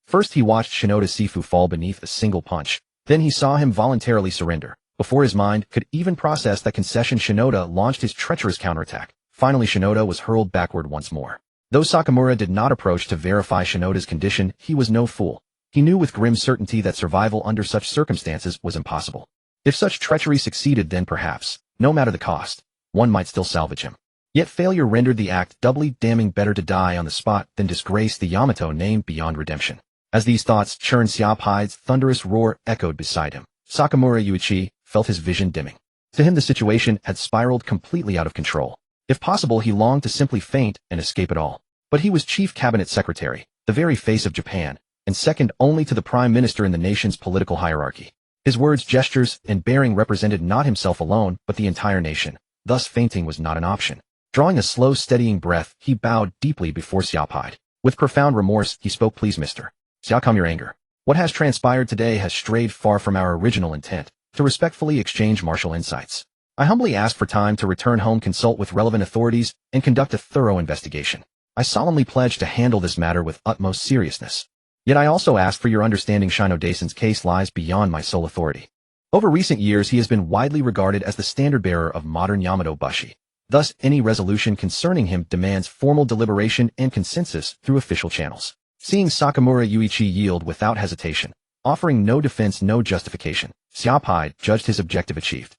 First he watched Shinoda Sifu fall beneath a single punch. Then he saw him voluntarily surrender. Before his mind could even process that concession, Shinoda launched his treacherous counterattack. Finally, Shinoda was hurled backward once more. Though Sakamura did not approach to verify Shinoda's condition, he was no fool. He knew with grim certainty that survival under such circumstances was impossible. If such treachery succeeded, then perhaps, no matter the cost, one might still salvage him. Yet failure rendered the act doubly damning. Better to die on the spot than disgrace the Yamato name beyond redemption. As these thoughts churned, Xiaopai's thunderous roar echoed beside him. Sakamura Yuichi felt his vision dimming. To him the situation had spiraled completely out of control. If possible, he longed to simply faint and escape it all. But he was chief cabinet secretary, the very face of Japan, and second only to the prime minister in the nation's political hierarchy. His words, gestures, and bearing represented not himself alone, but the entire nation. Thus fainting was not an option. Drawing a slow, steadying breath, he bowed deeply before Xiaopai. With profound remorse, he spoke, "Please, Mr. Xiao, calm your anger. What has transpired today has strayed far from our original intent, to respectfully exchange martial insights. I humbly ask for time to return home, consult with relevant authorities, and conduct a thorough investigation. I solemnly pledge to handle this matter with utmost seriousness. Yet I also ask for your understanding. Shinoda-san's case lies beyond my sole authority. Over recent years he has been widely regarded as the standard-bearer of modern Yamato Bushi. Thus, any resolution concerning him demands formal deliberation and consensus through official channels." Seeing Sakamura Yuichi yield without hesitation, offering no defense, no justification, Xiaopai judged his objective achieved.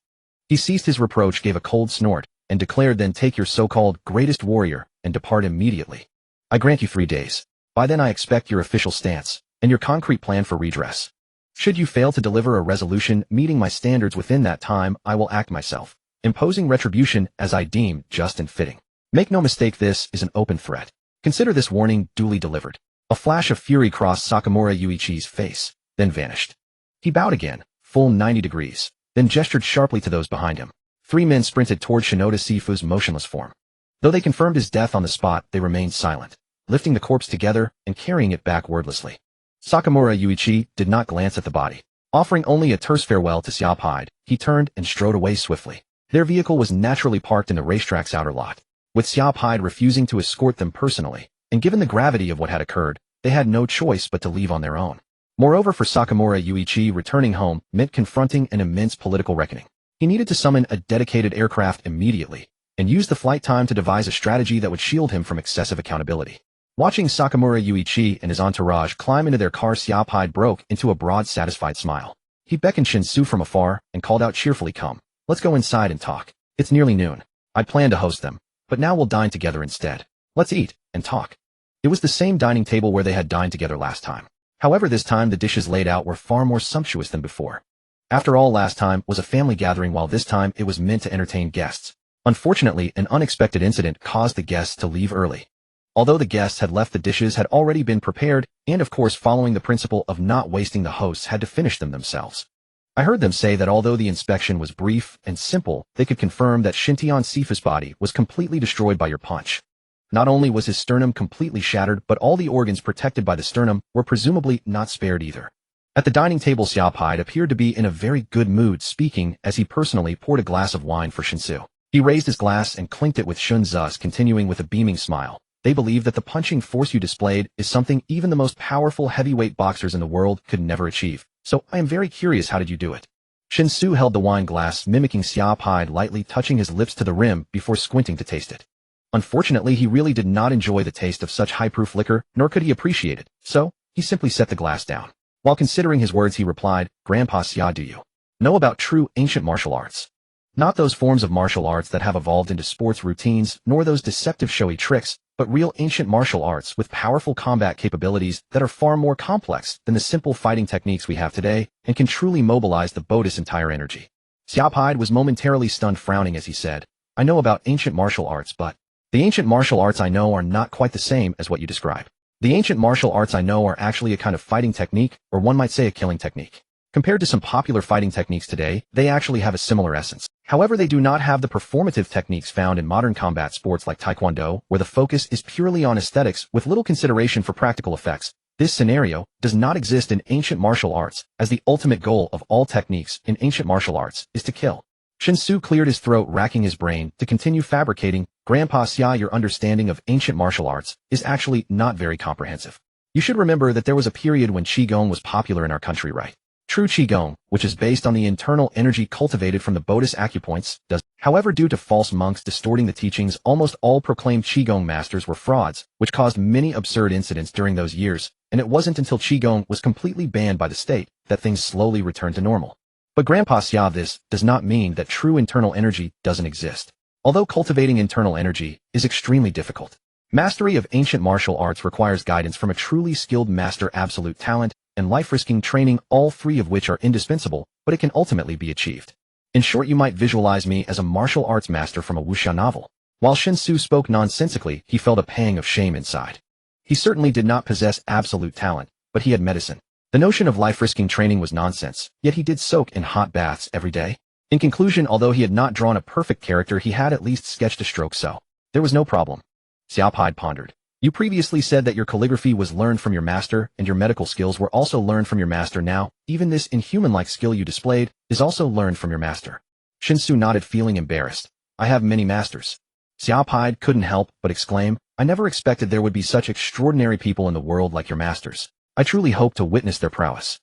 He ceased his reproach, gave a cold snort, and declared, "Then take your so-called greatest warrior and depart immediately. I grant you 3 days. By then I expect your official stance and your concrete plan for redress. Should you fail to deliver a resolution meeting my standards within that time, I will act myself, imposing retribution as I deem just and fitting. Make no mistake, this is an open threat. Consider this warning duly delivered." A flash of fury crossed Sakamura Yuichi's face, then vanished. He bowed again, full 90 degrees, then gestured sharply to those behind him. 3 men sprinted toward Shinoda Sifu's motionless form. Though they confirmed his death on the spot, they remained silent, lifting the corpse together and carrying it back wordlessly. Sakamura Yuichi did not glance at the body. Offering only a terse farewell to Xiaopai, he turned and strode away swiftly. Their vehicle was naturally parked in the racetrack's outer lot. With Xiaopai refusing to escort them personally, and given the gravity of what had occurred, they had no choice but to leave on their own. Moreover, for Sakamura Yuichi, returning home meant confronting an immense political reckoning. He needed to summon a dedicated aircraft immediately, and use the flight time to devise a strategy that would shield him from excessive accountability. Watching Sakamura Yuichi and his entourage climb into their car, Xiaopai broke into a broad, satisfied smile. He beckoned Shen Xu from afar and called out cheerfully, "Come, let's go inside and talk. It's nearly noon. I'd planned to host them, but now we'll dine together instead. Let's eat and talk." It was the same dining table where they had dined together last time. However, this time the dishes laid out were far more sumptuous than before. After all, last time was a family gathering, while this time it was meant to entertain guests. Unfortunately, an unexpected incident caused the guests to leave early. Although the guests had left, the dishes had already been prepared, and of course, following the principle of not wasting, the hosts had to finish them themselves. I heard them say that although the inspection was brief and simple, they could confirm that Shintian Sifu's body was completely destroyed by your punch. Not only was his sternum completely shattered, but all the organs protected by the sternum were presumably not spared either. At the dining table, Xiaopai appeared to be in a very good mood, speaking as he personally poured a glass of wine for Shen Xu. He raised his glass and clinked it with Shun Zuz, continuing with a beaming smile, They believe that the punching force you displayed is something even the most powerful heavyweight boxers in the world could never achieve. So I am very curious, how did you do it? Shen Xu held the wine glass, mimicking Sci-Fi, lightly touching his lips to the rim before squinting to taste it. Unfortunately, he really did not enjoy the taste of such high-proof liquor, nor could he appreciate it, so he simply set the glass down. While considering his words, he replied, "Grandpa Xia, do you know about true ancient martial arts? Not those forms of martial arts that have evolved into sports routines, nor those deceptive showy tricks, but real ancient martial arts with powerful combat capabilities that are far more complex than the simple fighting techniques we have today and can truly mobilize the boat's entire energy." Xiaopide was momentarily stunned, frowning as he said, "I know about ancient martial arts, but the ancient martial arts I know are not quite the same as what you describe. The ancient martial arts I know are actually a kind of fighting technique, or one might say a killing technique. Compared to some popular fighting techniques today, they actually have a similar essence. However, they do not have the performative techniques found in modern combat sports like Taekwondo, where the focus is purely on aesthetics with little consideration for practical effects. This scenario does not exist in ancient martial arts, as the ultimate goal of all techniques in ancient martial arts is to kill." Shen Xu cleared his throat, racking his brain to continue fabricating. "Grandpa Xia, your understanding of ancient martial arts is actually not very comprehensive. You should remember that there was a period when Qigong was popular in our country, right? True Qigong, which is based on the internal energy cultivated from the Buddhist acupoints, does. However, due to false monks distorting the teachings, almost all proclaimed Qigong masters were frauds, which caused many absurd incidents during those years, and it wasn't until Qigong was completely banned by the state that things slowly returned to normal. But Grandpa Xia, this does not mean that true internal energy doesn't exist. Although cultivating internal energy is extremely difficult, mastery of ancient martial arts requires guidance from a truly skilled master, absolute talent, and life-risking training, all three of which are indispensable, but it can ultimately be achieved. In short, you might visualize me as a martial arts master from a wuxia novel." While Shen Xu spoke nonsensically, he felt a pang of shame inside. He certainly did not possess absolute talent, but he had medicine. The notion of life-risking training was nonsense, yet he did soak in hot baths every day. In conclusion, although he had not drawn a perfect character, he had at least sketched a stroke, so there was no problem. Xiaopide pondered. "You previously said that your calligraphy was learned from your master, and your medical skills were also learned from your master. Now, even this inhuman-like skill you displayed is also learned from your master." Shen Xu nodded, feeling embarrassed. "I have many masters." Xiaopide couldn't help but exclaim, "I never expected there would be such extraordinary people in the world like your masters. I truly hope to witness their prowess.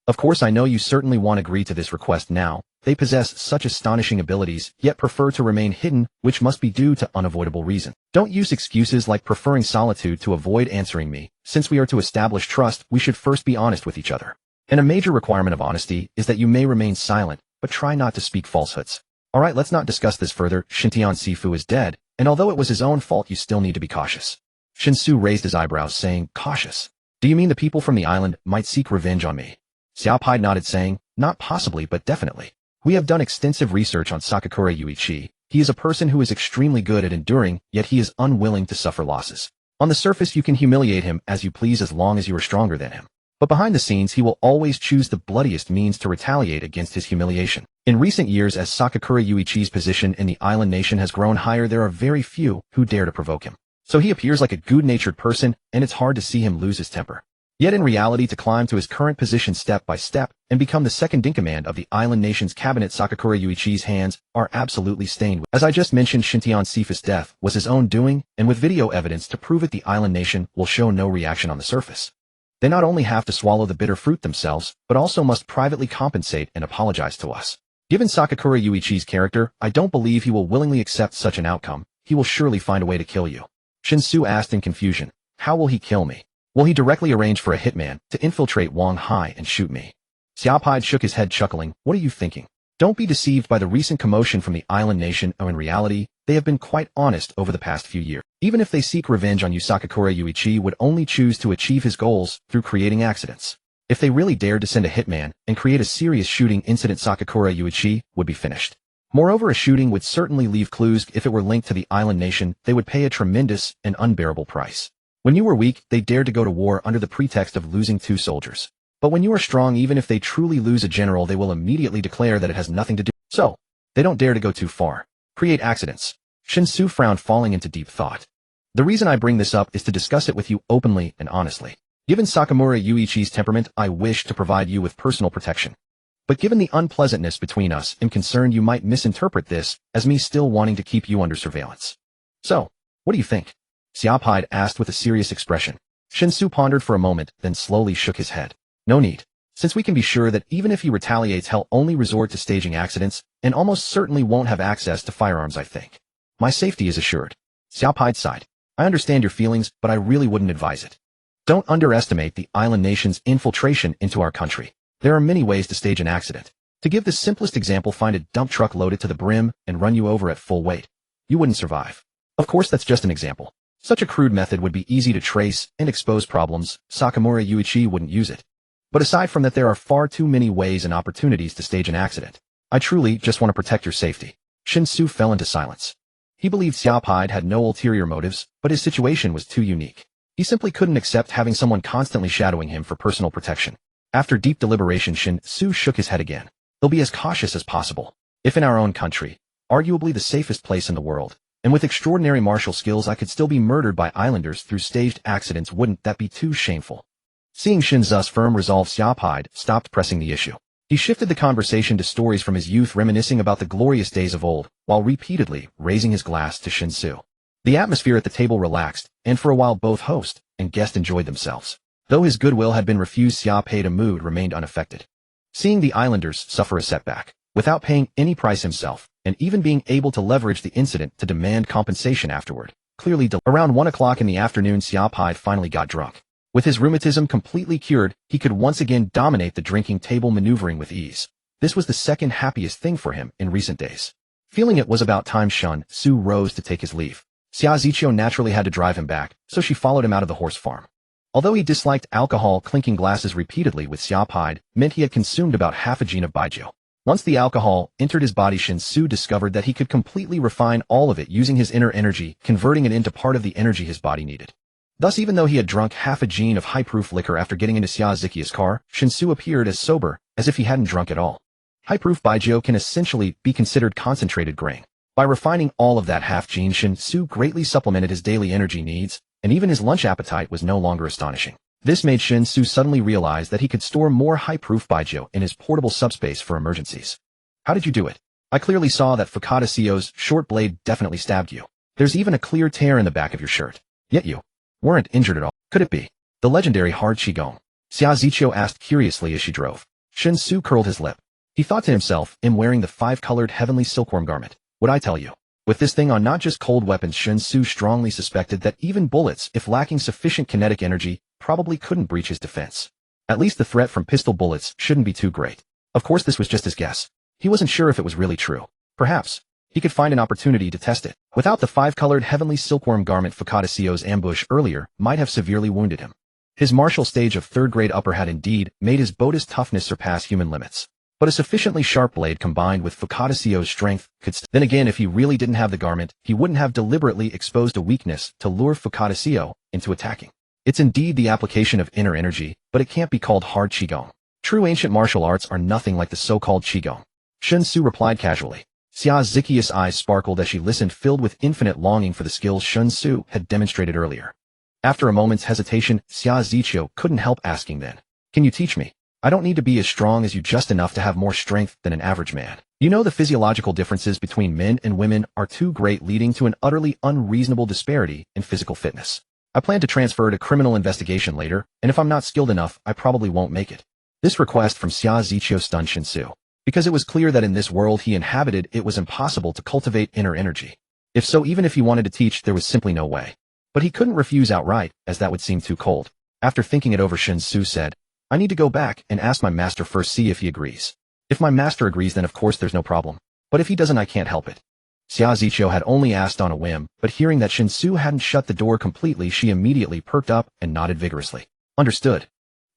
Of course, I know you certainly won't agree to this request now. They possess such astonishing abilities, yet prefer to remain hidden, which must be due to unavoidable reason. Don't use excuses like preferring solitude to avoid answering me. Since we are to establish trust, we should first be honest with each other. And a major requirement of honesty is that you may remain silent, but try not to speak falsehoods. Alright, let's not discuss this further. Xintian Sifu is dead, and although it was his own fault, you still need to be cautious." Shen Xu raised his eyebrows, saying, "Cautious? Do you mean the people from the island might seek revenge on me?" Xiaopide nodded, saying, "Not possibly, but definitely. We have done extensive research on Sakakura Yuichi. He is a person who is extremely good at enduring, yet he is unwilling to suffer losses. On the surface, you can humiliate him as you please as long as you are stronger than him. But behind the scenes, he will always choose the bloodiest means to retaliate against his humiliation. In recent years, as Sakakura Yuichi's position in the island nation has grown higher, there are very few who dare to provoke him. So he appears like a good-natured person, and it's hard to see him lose his temper. Yet in reality, to climb to his current position step by step and become the second-in-command of the island nation's cabinet, Sakakura Yuichi's hands are absolutely stained with. As I just mentioned, Xintian Sifu's death was his own doing, and with video evidence to prove it, the island nation will show no reaction on the surface. They not only have to swallow the bitter fruit themselves, but also must privately compensate and apologize to us. Given Sakakura Yuichi's character, I don't believe he will willingly accept such an outcome. He will surely find a way to kill you." Shen Xu asked in confusion, "How will he kill me? Will he directly arrange for a hitman to infiltrate Wang Hai and shoot me?" Xiaopide shook his head, chuckling. "What are you thinking? Don't be deceived by the recent commotion from the island nation. In reality, they have been quite honest over the past few years. Even if they seek revenge on you, Sakakura Yuichi would only choose to achieve his goals through creating accidents. If they really dared to send a hitman and create a serious shooting incident, Sakakura Yuichi would be finished. Moreover, a shooting would certainly leave clues. If it were linked to the island nation, they would pay a tremendous and unbearable price. When you were weak, they dared to go to war under the pretext of losing 2 soldiers. But when you are strong, even if they truly lose a general, they will immediately declare that it has nothing to do. So, they don't dare to go too far. Create accidents." Shen Xu frowned, falling into deep thought. "The reason I bring this up is to discuss it with you openly and honestly. Given Sakakura Yuichi's temperament, I wish to provide you with personal protection. But given the unpleasantness between us, I'm concerned you might misinterpret this as me still wanting to keep you under surveillance. So, what do you think?" Xiaopai asked with a serious expression. Shen Xu pondered for a moment, then slowly shook his head. No need. Since we can be sure that even if he retaliates, he'll only resort to staging accidents, and almost certainly won't have access to firearms, I think. My safety is assured. Xiaopai sighed. I understand your feelings, but I really wouldn't advise it. Don't underestimate the island nation's infiltration into our country. There are many ways to stage an accident. To give the simplest example, find a dump truck loaded to the brim and run you over at full weight. You wouldn't survive. Of course, that's just an example. Such a crude method would be easy to trace and expose problems. Sakamura Yuichi wouldn't use it. But aside from that, there are far too many ways and opportunities to stage an accident. I truly just want to protect your safety. Shen Xu fell into silence. He believed Xiaopai had no ulterior motives, but his situation was too unique. He simply couldn't accept having someone constantly shadowing him for personal protection. After deep deliberation, Shen Xu shook his head again. He'll be as cautious as possible. If in our own country, arguably the safest place in the world, and with extraordinary martial skills, I could still be murdered by islanders through staged accidents, wouldn't that be too shameful? Seeing Shen Xu's firm resolve, Xiaopai stopped pressing the issue. He shifted the conversation to stories from his youth, reminiscing about the glorious days of old, while repeatedly raising his glass to Shen Xu. The atmosphere at the table relaxed, and for a while both host and guest enjoyed themselves. Though his goodwill had been refused, Xiaopai's mood remained unaffected. Seeing the islanders suffer a setback, without paying any price himself, and even being able to leverage the incident to demand compensation afterward, clearly around 1 o'clock in the afternoon, Xiaopai finally got drunk. With his rheumatism completely cured, he could once again dominate the drinking table, maneuvering with ease. This was the second happiest thing for him in recent days. Feeling it was about time, Shen Xu rose to take his leave. Xia Ziqiu naturally had to drive him back, so she followed him out of the horse farm. Although he disliked alcohol, clinking glasses repeatedly with Xiaopai meant he had consumed about half a gene of baijiu. Once the alcohol entered his body, Shen Xu discovered that he could completely refine all of it using his inner energy, converting it into part of the energy his body needed. Thus, even though he had drunk half a gene of high-proof liquor after getting into Xia Ziqiu's car, Shen Xu appeared as sober as if he hadn't drunk at all. High-proof baijiu can essentially be considered concentrated grain. By refining all of that half gene, Shen Xu greatly supplemented his daily energy needs, and even his lunch appetite was no longer astonishing. This made Shen Xu suddenly realize that he could store more high-proof baijiu in his portable subspace for emergencies. How did you do it? I clearly saw that Fukada Sio's short blade definitely stabbed you. There's even a clear tear in the back of your shirt. Yet you weren't injured at all. Could it be the legendary hard qigong? Xia Ziqiu asked curiously as she drove. Shen Xu curled his lip. He thought to himself, I'm wearing the 5-colored heavenly silkworm garment. Would I tell you? With this thing on, not just cold weapons, Shen Xu strongly suspected that even bullets, if lacking sufficient kinetic energy, probably couldn't breach his defense. At least the threat from pistol bullets shouldn't be too great. Of course, this was just his guess. He wasn't sure if it was really true. Perhaps he could find an opportunity to test it. Without the 5-colored heavenly silkworm garment, Fukada Sio's ambush earlier might have severely wounded him. His martial stage of 3rd grade upper had indeed made his Boda's toughness surpass human limits. But a sufficiently sharp blade combined with Fukada Sio's strength could then again, if he really didn't have the garment, he wouldn't have deliberately exposed a weakness to lure Fukada Sio into attacking. It's indeed the application of inner energy, but it can't be called hard qigong. True ancient martial arts are nothing like the so-called qigong. Shen Xu replied casually. Xia Ziqiu's eyes sparkled as she listened, filled with infinite longing for the skills Shen Xu had demonstrated earlier. After a moment's hesitation, Xia Ziqiu couldn't help asking then, can you teach me? I don't need to be as strong as you, just enough to have more strength than an average man. You know, the physiological differences between men and women are too great, leading to an utterly unreasonable disparity in physical fitness. I plan to transfer to criminal investigation later, and if I'm not skilled enough, I probably won't make it. This request from Xia Ziqiu stunned Shen Xu, because it was clear that in this world he inhabited, it was impossible to cultivate inner energy. If so, even if he wanted to teach, there was simply no way. But he couldn't refuse outright, as that would seem too cold. After thinking it over, Shen Xu said, I need to go back and ask my master first, see if he agrees. If my master agrees, then of course there's no problem. But if he doesn't, I can't help it. Xia Ziqiu had only asked on a whim, but hearing that Shen Xu hadn't shut the door completely, she immediately perked up and nodded vigorously. Understood.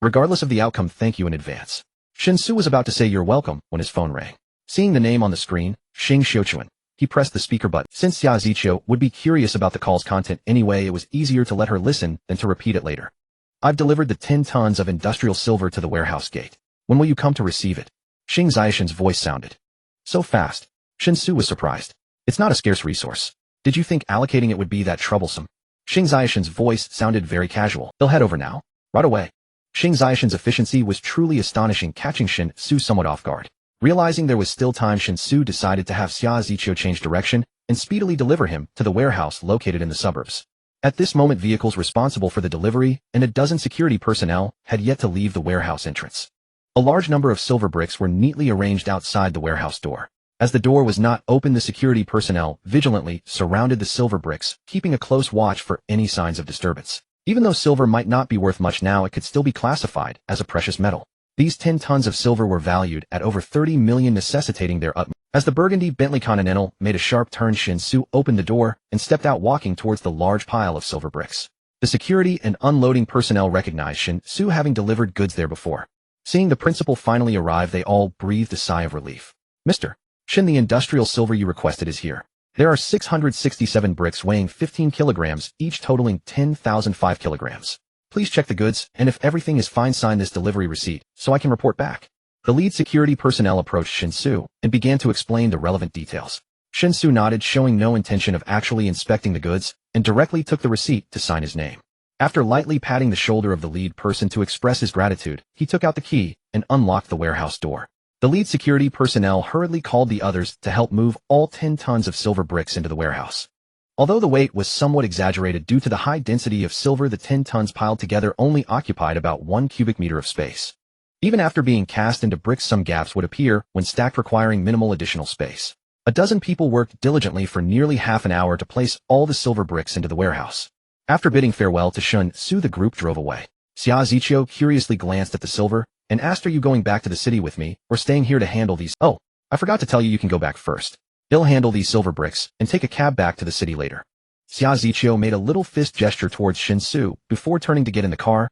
Regardless of the outcome, thank you in advance. Shen Xu was about to say you're welcome when his phone rang. Seeing the name on the screen, Xing Xiuquan, he pressed the speaker button. Since Xia Ziqiu would be curious about the call's content anyway, it was easier to let her listen than to repeat it later. I've delivered the 10 tons of industrial silver to the warehouse gate. When will you come to receive it? Xing Xiaquan's voice sounded so fast. Shen Xu was surprised. It's not a scarce resource. Did you think allocating it would be that troublesome? Xing Xiaquan's voice sounded very casual. They'll head over now. Right away. Xing Xiaquan's efficiency was truly astonishing, catching Shen Xu somewhat off guard. Realizing there was still time, Shen Xu decided to have Xia Ziqiu change direction and speedily deliver him to the warehouse located in the suburbs. At this moment, vehicles responsible for the delivery and a dozen security personnel had yet to leave the warehouse entrance. A large number of silver bricks were neatly arranged outside the warehouse door. As the door was not open, the security personnel vigilantly surrounded the silver bricks, keeping a close watch for any signs of disturbance. Even though silver might not be worth much now, it could still be classified as a precious metal. These 10 tons of silver were valued at over 30 million, necessitating their utmost. As the burgundy Bentley Continental made a sharp turn, Shen Xu opened the door and stepped out, walking towards the large pile of silver bricks. The security and unloading personnel recognized Shen Xu, having delivered goods there before. Seeing the principal finally arrive, they all breathed a sigh of relief. Mr. Shen, the industrial silver you requested is here. There are 667 bricks weighing 15 kilograms, each totaling 10,005 kilograms. Please check the goods, and if everything is fine, sign this delivery receipt so I can report back. The lead security personnel approached Shen Xu and began to explain the relevant details. Shen Xu nodded, showing no intention of actually inspecting the goods, and directly took the receipt to sign his name. After lightly patting the shoulder of the lead person to express his gratitude, he took out the key and unlocked the warehouse door. The lead security personnel hurriedly called the others to help move all 10 tons of silver bricks into the warehouse. Although the weight was somewhat exaggerated due to the high density of silver, the 10 tons piled together only occupied about 1 cubic meter of space. Even after being cast into bricks, some gaps would appear when stacked, requiring minimal additional space. A dozen people worked diligently for nearly half an hour to place all the silver bricks into the warehouse. After bidding farewell to Shen Xu, the group drove away. Xia Ziqiu curiously glanced at the silver and asked, "Are you going back to the city with me, or staying here to handle these?" "Oh, I forgot to tell you, you can go back first. He'll handle these silver bricks and take a cab back to the city later." Xia Ziqiu made a little fist gesture towards Shen Xu before turning to get in the car.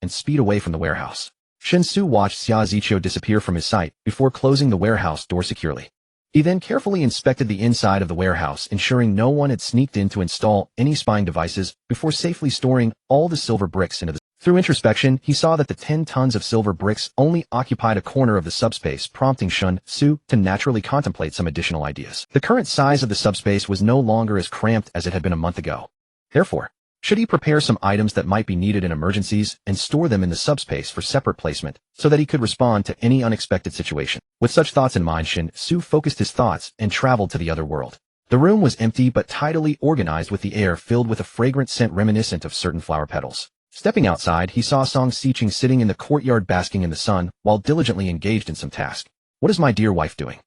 And speed away from the warehouse. Shen Xu watched Xia Ziqiu disappear from his sight before closing the warehouse door securely. He then carefully inspected the inside of the warehouse, ensuring no one had sneaked in to install any spying devices before safely storing all the silver bricks into the... Through introspection, he saw that the 10 tons of silver bricks only occupied a corner of the subspace, prompting Shen Xu to naturally contemplate some additional ideas. The current size of the subspace was no longer as cramped as it had been a month ago. Therefore, should he prepare some items that might be needed in emergencies and store them in the subspace for separate placement so that he could respond to any unexpected situation? With such thoughts in mind, Shen Xu focused his thoughts and traveled to the other world. The room was empty but tidily organized, with the air filled with a fragrant scent reminiscent of certain flower petals. Stepping outside, he saw Song Xiqing sitting in the courtyard basking in the sun while diligently engaged in some task. "What is my dear wife doing?"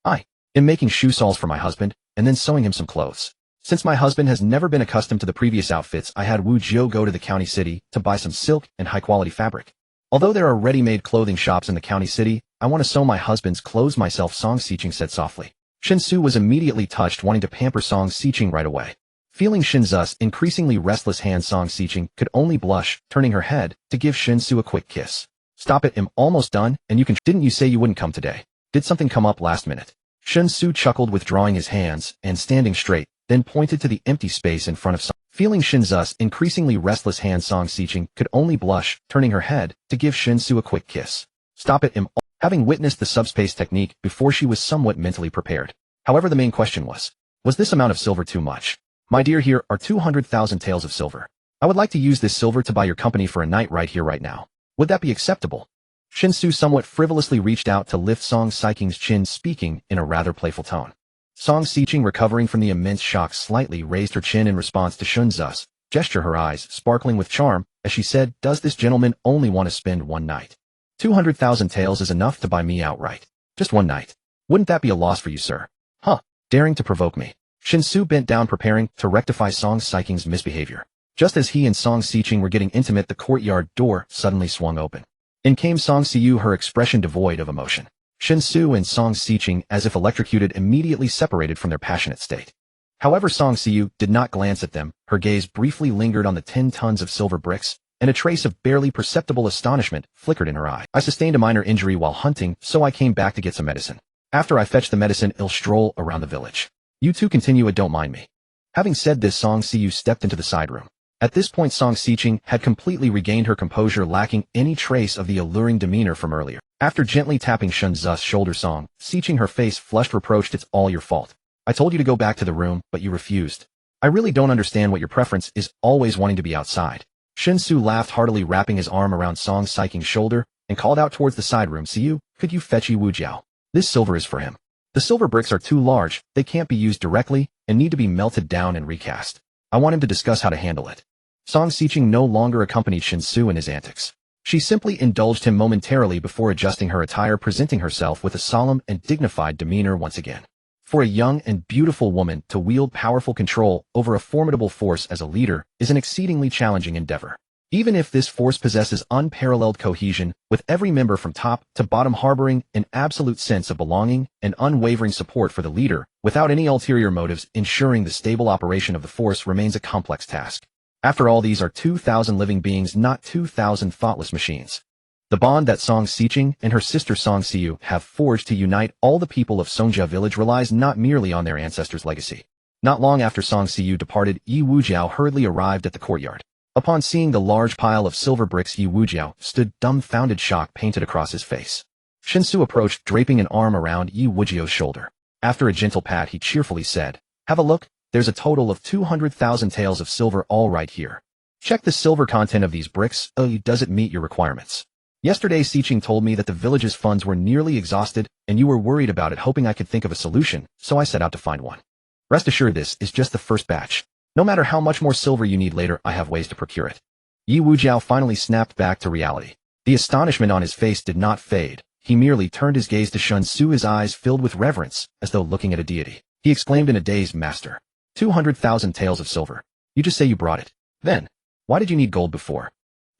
"I am making shoe soles for my husband and then sewing him some clothes. Since my husband has never been accustomed to the previous outfits, I had Wu Jiu go to the county city to buy some silk and high-quality fabric. Although there are ready-made clothing shops in the county city, I want to sew my husband's clothes myself," Song Xiqing said softly. Shen Xu was immediately touched, wanting to pamper Song Xiqing right away. Feeling Shen Xu's increasingly restless hand, Song Xiqing could only blush, turning her head to give Shen Xu a quick kiss. "Stop it, I'm almost done, and you can... Didn't you say you wouldn't come today? Did something come up last minute?" Shen Xu chuckled, withdrawing his hands and standing straight, then pointed to the empty space in front of Song. Feeling Shen Xu's increasingly restless hand, Song Xiqing could only blush, turning her head to give Shen Xu a quick kiss. "Stop it, I'm..." Having witnessed the subspace technique before, she was somewhat mentally prepared. However, the main question was this amount of silver too much? "My dear, here are 200,000 taels of silver. I would like to use this silver to buy your company for a night right here, right now. Would that be acceptable?" Shen Xu somewhat frivolously reached out to lift Song Xiqing's chin, speaking in a rather playful tone. Song Xiqing, recovering from the immense shock, slightly raised her chin in response to Shen Xu's gesture, her eyes sparkling with charm as she said, "Does this gentleman only want to spend one night? 200,000 taels is enough to buy me outright. Just one night. Wouldn't that be a loss for you, sir?" "Huh, daring to provoke me." Shen Xu bent down, preparing to rectify Song Xiqing's misbehavior. Just as he and Song Xiqing were getting intimate, the courtyard door suddenly swung open. In came Song Xiu, her expression devoid of emotion. Shen Xu and Song Xiqing, as if electrocuted, immediately separated from their passionate state. However, Song Xiu did not glance at them. Her gaze briefly lingered on the 10 tons of silver bricks, and a trace of barely perceptible astonishment flickered in her eye. "I sustained a minor injury while hunting, so I came back to get some medicine. After I fetch the medicine, I'll stroll around the village. You two continue it, don't mind me." Having said this, Song Xiu stepped into the side room. At this point, Song Xiqing had completely regained her composure, lacking any trace of the alluring demeanor from earlier. After gently tapping Shen Xu's shoulder, Song Xiqing, her face flushed, reproached, "It's all your fault. I told you to go back to the room, but you refused. I really don't understand what your preference is, always wanting to be outside." Shen Xu laughed heartily, wrapping his arm around Song Xiqing's shoulder, and called out towards the side room, "Xiu, could you fetch Wu Jiao? This silver is for him." The silver bricks are too large, they can't be used directly, and need to be melted down and recast. I want him to discuss how to handle it. Song Xiqing no longer accompanied Shen Xu in his antics. She simply indulged him momentarily before adjusting her attire, presenting herself with a solemn and dignified demeanor once again. For a young and beautiful woman to wield powerful control over a formidable force as a leader is an exceedingly challenging endeavor. Even if this force possesses unparalleled cohesion, with every member from top to bottom harboring an absolute sense of belonging and unwavering support for the leader, without any ulterior motives, ensuring the stable operation of the force remains a complex task. After all, these are 2,000 living beings, not 2,000 thoughtless machines. The bond that Song Xiqing and her sister Song Xiu have forged to unite all the people of Songjia village relies not merely on their ancestors' legacy. Not long after Song Xiu departed, Yi Wujiao hurriedly arrived at the courtyard. Upon seeing the large pile of silver bricks, Yi Wujiao stood dumbfounded, shock painted across his face. Shen Xu approached, draping an arm around Yi Wujiao's shoulder. After a gentle pat, he cheerfully said, "Have a look. There's a total of 200,000 taels of silver all right here. Check the silver content of these bricks. Does it meet your requirements? Yesterday Xiqing told me that the village's funds were nearly exhausted, and you were worried about it, hoping I could think of a solution, so I set out to find one. Rest assured, this is just the first batch. No matter how much more silver you need later, I have ways to procure it." Yi Wujiao finally snapped back to reality. The astonishment on his face did not fade. He merely turned his gaze to Shen Xu, his eyes filled with reverence, as though looking at a deity. He exclaimed in a daze, "Master, 200,000 taels of silver. You just say you brought it. Then, why did you need gold before?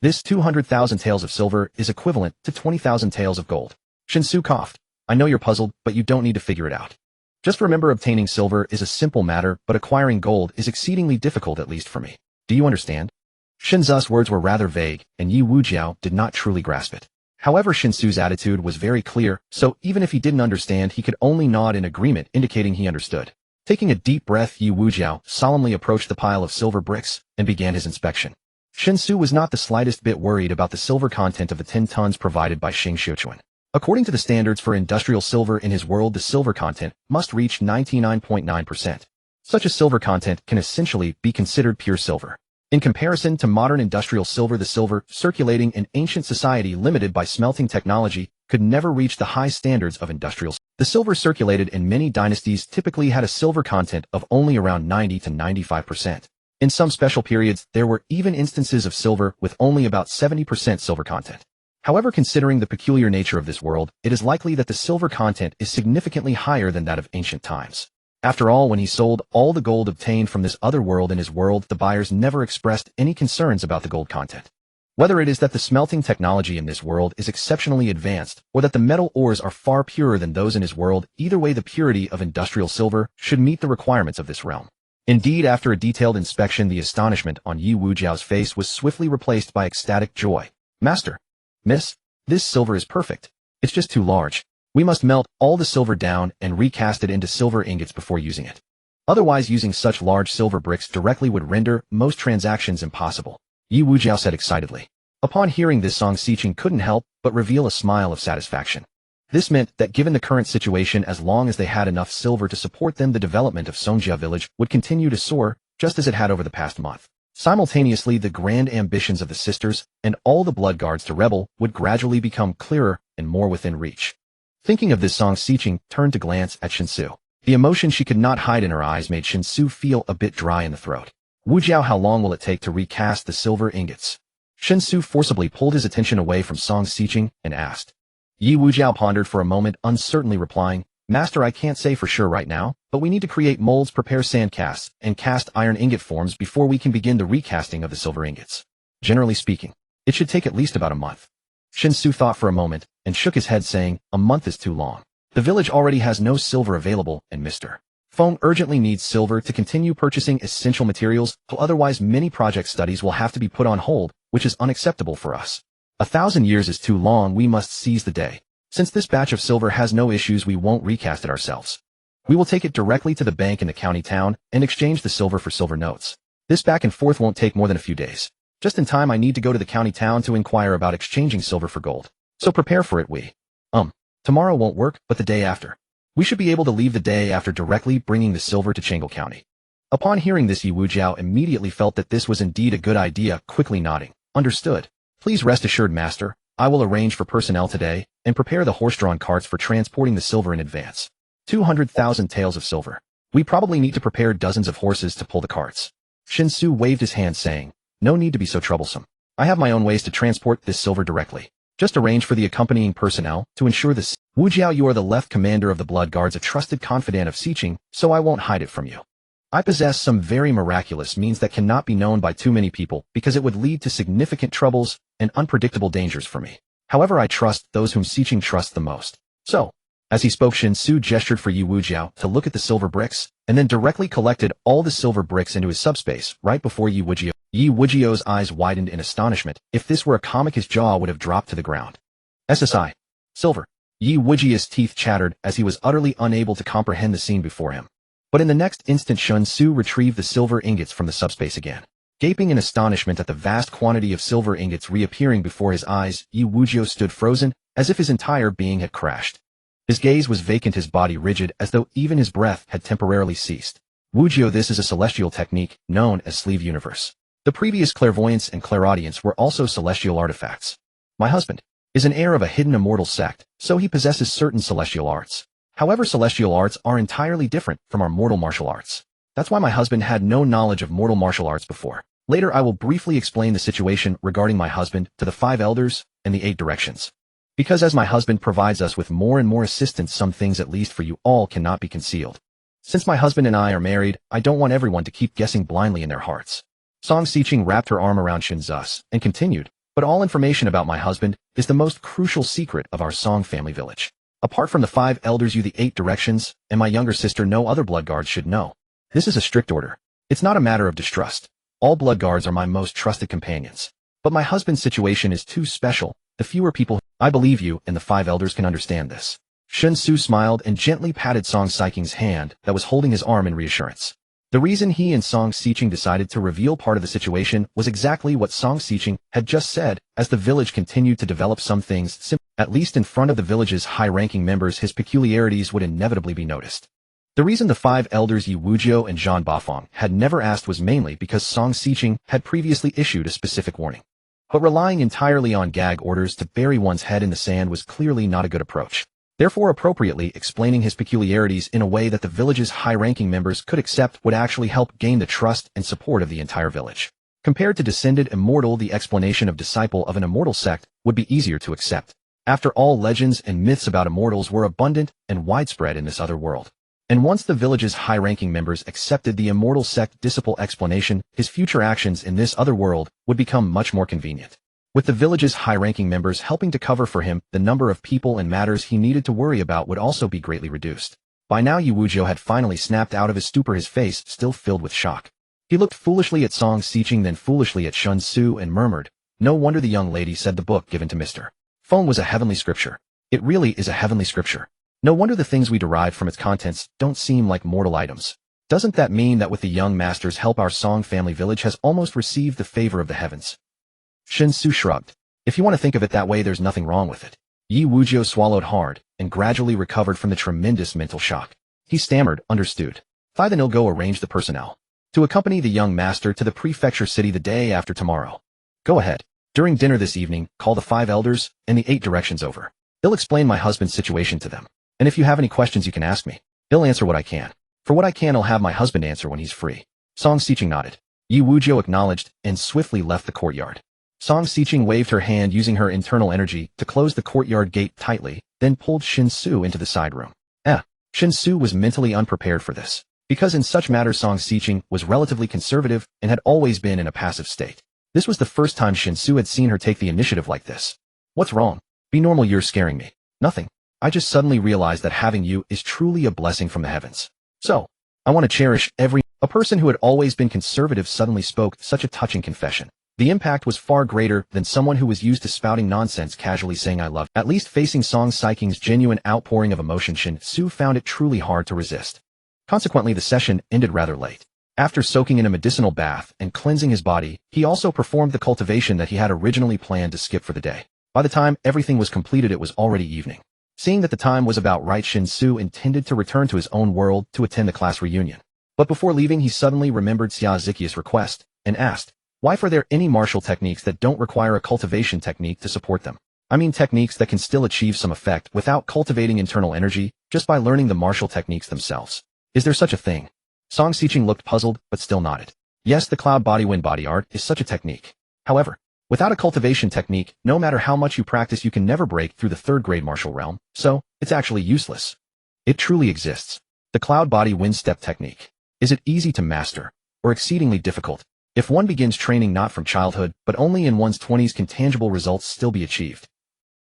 This 200,000 taels of silver is equivalent to 20,000 taels of gold." Shen Xu coughed. "I know you're puzzled, but you don't need to figure it out. Just remember, obtaining silver is a simple matter, but acquiring gold is exceedingly difficult, at least for me. Do you understand?" Shen Xu's words were rather vague, and Yi Wujiao did not truly grasp it. However, Shen Xu's attitude was very clear, so even if he didn't understand, he could only nod in agreement, indicating he understood. Taking a deep breath, Yi Wujiao solemnly approached the pile of silver bricks and began his inspection. Shen Xu was not the slightest bit worried about the silver content of the 10 tons provided by Xing Xiuquan. According to the standards for industrial silver in his world, the silver content must reach 99.9%. Such a silver content can essentially be considered pure silver. In comparison to modern industrial silver, the silver circulating in ancient society limited by smelting technology could never reach the high standards of industrial silver. The silver circulated in many dynasties typically had a silver content of only around 90 to 95%. In some special periods, there were even instances of silver with only about 70% silver content. However, considering the peculiar nature of this world, it is likely that the silver content is significantly higher than that of ancient times. After all, when he sold all the gold obtained from this other world in his world, the buyers never expressed any concerns about the gold content. Whether it is that the smelting technology in this world is exceptionally advanced, or that the metal ores are far purer than those in his world, either way the purity of industrial silver should meet the requirements of this realm. Indeed, after a detailed inspection, the astonishment on Yi Wujiao's face was swiftly replaced by ecstatic joy. "Master, Miss, this silver is perfect. It's just too large. We must melt all the silver down and recast it into silver ingots before using it. Otherwise, using such large silver bricks directly would render most transactions impossible," Yi Wujiao said excitedly. Upon hearing this, Song Xiqing couldn't help but reveal a smile of satisfaction. This meant that given the current situation, as long as they had enough silver to support them, the development of Songjia village would continue to soar, just as it had over the past month. Simultaneously, the grand ambitions of the sisters and all the blood guards to rebel would gradually become clearer and more within reach. Thinking of this, Song Xiqing turned to glance at Shen Xu. The emotion she could not hide in her eyes made Shen Xu feel a bit dry in the throat. "Wujiao, how long will it take to recast the silver ingots?" Shen Xu forcibly pulled his attention away from Song Xiqing and asked. Yi Wujiao pondered for a moment, uncertainly replying, "Master, I can't say for sure right now, but we need to create molds, prepare sand casts, and cast iron ingot forms before we can begin the recasting of the silver ingots. Generally speaking, it should take at least about a month." Shen Xu thought for a moment and shook his head, saying, "A month is too long. The village already has no silver available, and Mr. Feng urgently needs silver to continue purchasing essential materials, otherwise many project studies will have to be put on hold, which is unacceptable for us. 1,000 years is too long. We must seize the day. Since this batch of silver has no issues, we won't recast it ourselves. We will take it directly to the bank in the county town and exchange the silver for silver notes. This back and forth won't take more than a few days. Just in time, I need to go to the county town to inquire about exchanging silver for gold. So prepare for it. Tomorrow won't work, but the day after. We should be able to leave the day after, directly bringing the silver to Chang'an County." Upon hearing this, Yi Wujiao immediately felt that this was indeed a good idea, quickly nodding. "Understood. Please rest assured, Master, I will arrange for personnel today and prepare the horse-drawn carts for transporting the silver in advance." 200,000 taels of silver. We probably need to prepare dozens of horses to pull the carts. Shen Xu waved his hand saying, no need to be so troublesome. I have my own ways to transport this silver directly. Just arrange for the accompanying personnel to ensure this. Wu Jiao, you are the left commander of the Blood Guards, a trusted confidant of Xiqing, so I won't hide it from you. I possess some very miraculous means that cannot be known by too many people because it would lead to significant troubles and unpredictable dangers for me. However, I trust those whom Xiqing trusts the most. So, as he spoke, Shen Xu gestured for Yi Wujiao to look at the silver bricks, and then directly collected all the silver bricks into his subspace right before Yi Wujiao. Yi Wujiao's eyes widened in astonishment. If this were a comic, his jaw would have dropped to the ground. SSI. Silver. Yi Wujia's teeth chattered as he was utterly unable to comprehend the scene before him. But in the next instant, Shen Xu retrieved the silver ingots from the subspace again. Gaping in astonishment at the vast quantity of silver ingots reappearing before his eyes, Yi Wujiao stood frozen, as if his entire being had crashed. His gaze was vacant, his body rigid, as though even his breath had temporarily ceased. Wujiao, this is a celestial technique, known as Sleeve Universe. The previous clairvoyance and clairaudience were also celestial artifacts. My husband is an heir of a hidden immortal sect, so he possesses certain celestial arts. However, celestial arts are entirely different from our mortal martial arts. That's why my husband had no knowledge of mortal martial arts before. Later I will briefly explain the situation regarding my husband to the 5 elders and the 8 directions. Because as my husband provides us with more and more assistance, some things, at least for you all, cannot be concealed. Since my husband and I are married, I don't want everyone to keep guessing blindly in their hearts. Song Xiqing wrapped her arm around Shen Xu and continued, but all information about my husband is the most crucial secret of our Song family village. Apart from the 5 elders, you, the 8 directions, and my younger sister, no other blood guards should know. This is a strict order. It's not a matter of distrust. All blood guards are my most trusted companions. But my husband's situation is too special. The fewer people, I believe you and the 5 elders can understand this. Shen Xu smiled and gently patted Song Xiqing's hand that was holding his arm in reassurance. The reason he and Song Xiqing decided to reveal part of the situation was exactly what Song Xiqing had just said. As the village continued to develop, some things, at least in front of the village's high-ranking members, his peculiarities would inevitably be noticed. The reason the 5 elders Yi Wujiao and Zhan Bafang had never asked was mainly because Song Xiqing had previously issued a specific warning. But relying entirely on gag orders to bury one's head in the sand was clearly not a good approach. Therefore, appropriately explaining his peculiarities in a way that the village's high-ranking members could accept would actually help gain the trust and support of the entire village. Compared to Descended Immortal, the explanation of disciple of an immortal sect would be easier to accept. After all, legends and myths about immortals were abundant and widespread in this other world. And once the village's high-ranking members accepted the immortal sect disciple explanation, his future actions in this other world would become much more convenient. With the village's high-ranking members helping to cover for him, the number of people and matters he needed to worry about would also be greatly reduced. By now, Yi Wujiao had finally snapped out of his stupor, his face still filled with shock. He looked foolishly at Song Xiqing, then foolishly at Shen Xu, and murmured, "No wonder the young lady said the book given to Mr. Feng was a heavenly scripture. It really is a heavenly scripture. No wonder the things we derive from its contents don't seem like mortal items. Doesn't that mean that with the young master's help, our Song family village has almost received the favor of the heavens?" Shen Xu shrugged. If you want to think of it that way, there's nothing wrong with it. Yi Wujiao swallowed hard and gradually recovered from the tremendous mental shock. He stammered, "Understood. Then they'll go arrange the personnel to accompany the young master to the prefecture city the day after tomorrow. Go ahead. During dinner this evening, call the 5 elders and the 8 directions over. They'll explain my husband's situation to them. And if you have any questions, you can ask me. He'll answer what I can. For what I can, I'll have my husband answer when he's free." Song Xiqing nodded. Yi Wujiao acknowledged and swiftly left the courtyard. Song Xiqing waved her hand using her internal energy to close the courtyard gate tightly, then pulled Shen Xu into the side room. Shen Xu was mentally unprepared for this, because in such matters Song Xiqing was relatively conservative and had always been in a passive state. This was the first time Shen Xu had seen her take the initiative like this. "What's wrong? Be normal, you're scaring me." "Nothing. I just suddenly realized that having you is truly a blessing from the heavens. So, I want to cherish every..." A person who had always been conservative suddenly spoke such a touching confession. The impact was far greater than someone who was used to spouting nonsense casually saying "I love." At least facing Song Xiqing's genuine outpouring of emotion, Shen Xu found it truly hard to resist. Consequently, the session ended rather late. After soaking in a medicinal bath and cleansing his body, he also performed the cultivation that he had originally planned to skip for the day. By the time everything was completed, it was already evening. Seeing that the time was about right, Shen Xu intended to return to his own world to attend the class reunion. But before leaving, he suddenly remembered Xia Ziqia's request and asked, "Why are there any martial techniques that don't require a cultivation technique to support them? I mean techniques that can still achieve some effect without cultivating internal energy, just by learning the martial techniques themselves. Is there such a thing? Song Xiqing looked puzzled, but still nodded. Yes, the cloud body wind body art is such a technique. However, without a cultivation technique, no matter how much you practice, you can never break through the third-grade martial realm, so it's actually useless. It truly exists. The cloud body wind step technique. Is it easy to master, or exceedingly difficult? If one begins training not from childhood, but only in one's 20s, can tangible results still be achieved?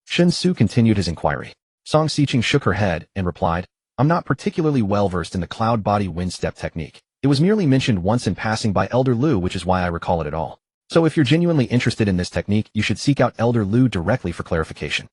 Shen Xu continued his inquiry. Song Xiqing shook her head and replied, I'm not particularly well-versed in the cloud body wind step technique. It was merely mentioned once in passing by Elder Lu, which is why I recall it at all. So if you're genuinely interested in this technique, you should seek out Elder Lu directly for clarification.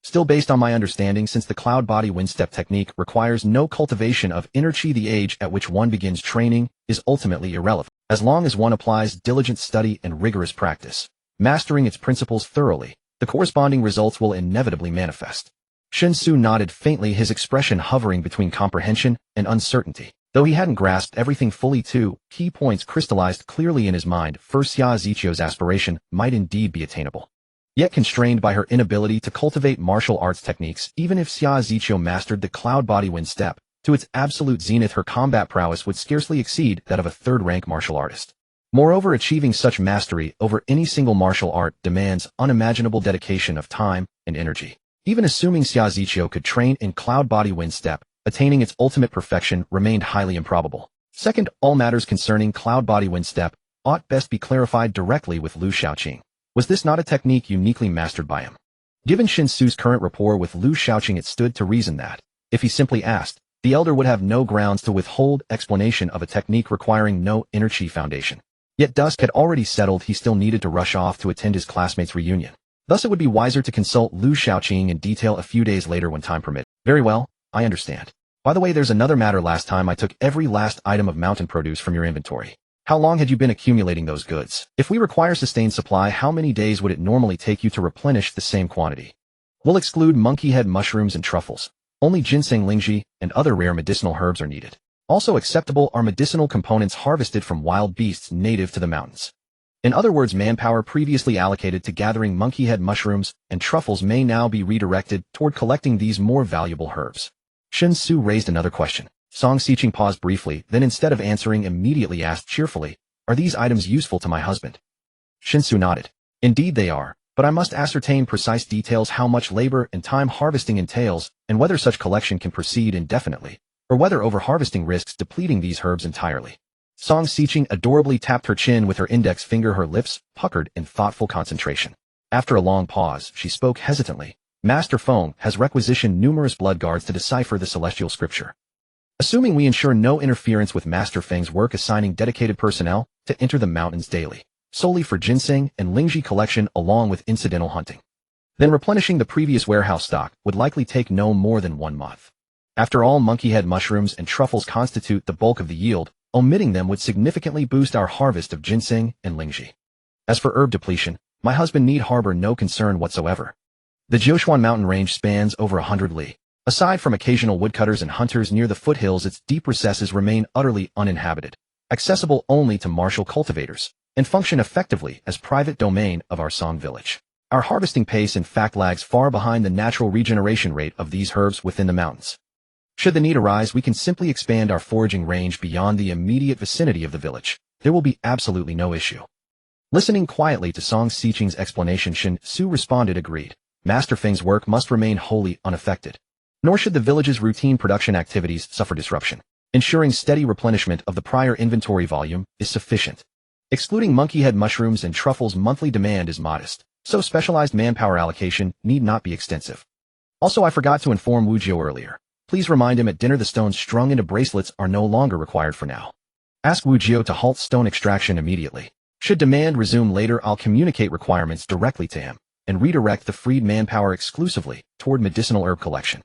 Still, based on my understanding, since the cloud body wind step technique requires no cultivation of inner chi, the age at which one begins training is ultimately irrelevant, as long as one applies diligent study and rigorous practice. Mastering its principles thoroughly, the corresponding results will inevitably manifest. Shen Xu nodded faintly, his expression hovering between comprehension and uncertainty. Though he hadn't grasped everything fully, two key points crystallized clearly in his mind. First, Xia Zichio's aspiration might indeed be attainable. Yet constrained by her inability to cultivate martial arts techniques, even if Xia Zichio mastered the cloud body wind step to its absolute zenith, her combat prowess would scarcely exceed that of a third-rank martial artist. Moreover, achieving such mastery over any single martial art demands unimaginable dedication of time and energy. Even assuming Xia Zichio could train in cloud body wind step, attaining its ultimate perfection remained highly improbable. Second, all matters concerning cloud body wind step ought best be clarified directly with Lu Shaoqing. Was this not a technique uniquely mastered by him? Given Shen Xu's current rapport with Lu Shaoqing, it stood to reason that, if he simply asked, the elder would have no grounds to withhold explanation of a technique requiring no inner chi foundation. Yet dusk had already settled, he still needed to rush off to attend his classmates' reunion. Thus it would be wiser to consult Lu Shaoqing in detail a few days later when time permitted. Very well, I understand. By the way, there's another matter. Last time I took every last item of mountain produce from your inventory. How long had you been accumulating those goods? If we require sustained supply, how many days would it normally take you to replenish the same quantity? We'll exclude monkey head mushrooms and truffles. Only ginseng, lingji, and other rare medicinal herbs are needed. Also acceptable are medicinal components harvested from wild beasts native to the mountains. In other words, manpower previously allocated to gathering monkey head mushrooms and truffles may now be redirected toward collecting these more valuable herbs. Shen Xu raised another question. Song Xiqing paused briefly, then instead of answering immediately asked cheerfully, Are these items useful to my husband? Shen Xu nodded. Indeed they are, but I must ascertain precise details, how much labor and time harvesting entails, and whether such collection can proceed indefinitely, or whether over-harvesting risks depleting these herbs entirely. Song Xiqing adorably tapped her chin with her index finger, her lips puckered in thoughtful concentration. After a long pause, she spoke hesitantly. Master Feng has requisitioned numerous blood guards to decipher the celestial scripture. Assuming we ensure no interference with Master Feng's work, assigning dedicated personnel to enter the mountains daily, solely for ginseng and lingji collection along with incidental hunting. Then replenishing the previous warehouse stock would likely take no more than 1 month. After all, monkey head mushrooms and truffles constitute the bulk of the yield, omitting them would significantly boost our harvest of ginseng and lingji. As for herb depletion, my husband need harbor no concern whatsoever. The Jiushuan mountain range spans over 100 li. Aside from occasional woodcutters and hunters near the foothills, its deep recesses remain utterly uninhabited, accessible only to martial cultivators, and function effectively as private domain of our Song village. Our harvesting pace in fact lags far behind the natural regeneration rate of these herbs within the mountains. Should the need arise, we can simply expand our foraging range beyond the immediate vicinity of the village. There will be absolutely no issue. Listening quietly to Song Xiqing's explanation, Shen Xu responded, agreed. Master Feng's work must remain wholly unaffected. Nor should the village's routine production activities suffer disruption. Ensuring steady replenishment of the prior inventory volume is sufficient. Excluding monkey head mushrooms and truffles, monthly demand is modest, so specialized manpower allocation need not be extensive. Also, I forgot to inform Wu Jiu earlier. Please remind him at dinner the stones strung into bracelets are no longer required for now. Ask Wu Jiu to halt stone extraction immediately. Should demand resume later, I'll communicate requirements directly to him and redirect the freed manpower exclusively toward medicinal herb collection.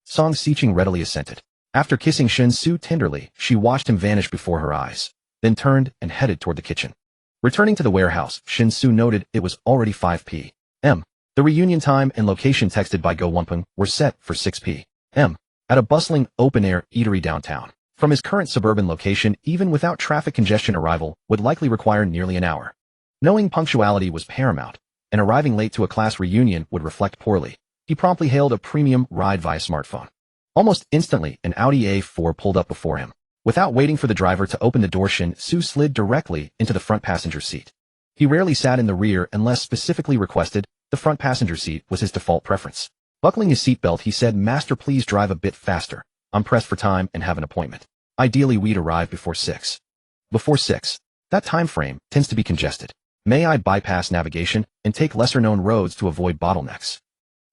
Song Xiqing readily assented. After kissing Shen Xu tenderly, she watched him vanish before her eyes, then turned and headed toward the kitchen. Returning to the warehouse, Shen Xu noted it was already 5 p.m. The reunion time and location texted by Go Wenpeng were set for 6 p.m. at a bustling, open-air eatery downtown. From his current suburban location, even without traffic congestion, arrival would likely require nearly an hour. Knowing punctuality was paramount, and arriving late to a class reunion would reflect poorly. He promptly hailed a premium ride via smartphone. Almost instantly, an Audi A4 pulled up before him. Without waiting for the driver to open the door, Shen Xu slid directly into the front passenger seat. He rarely sat in the rear unless specifically requested. The front passenger seat was his default preference. Buckling his seatbelt, he said, "Master, please drive a bit faster. I'm pressed for time and have an appointment. Ideally, we'd arrive before 6. Before 6. That time frame tends to be congested. May I bypass navigation and take lesser-known roads to avoid bottlenecks?"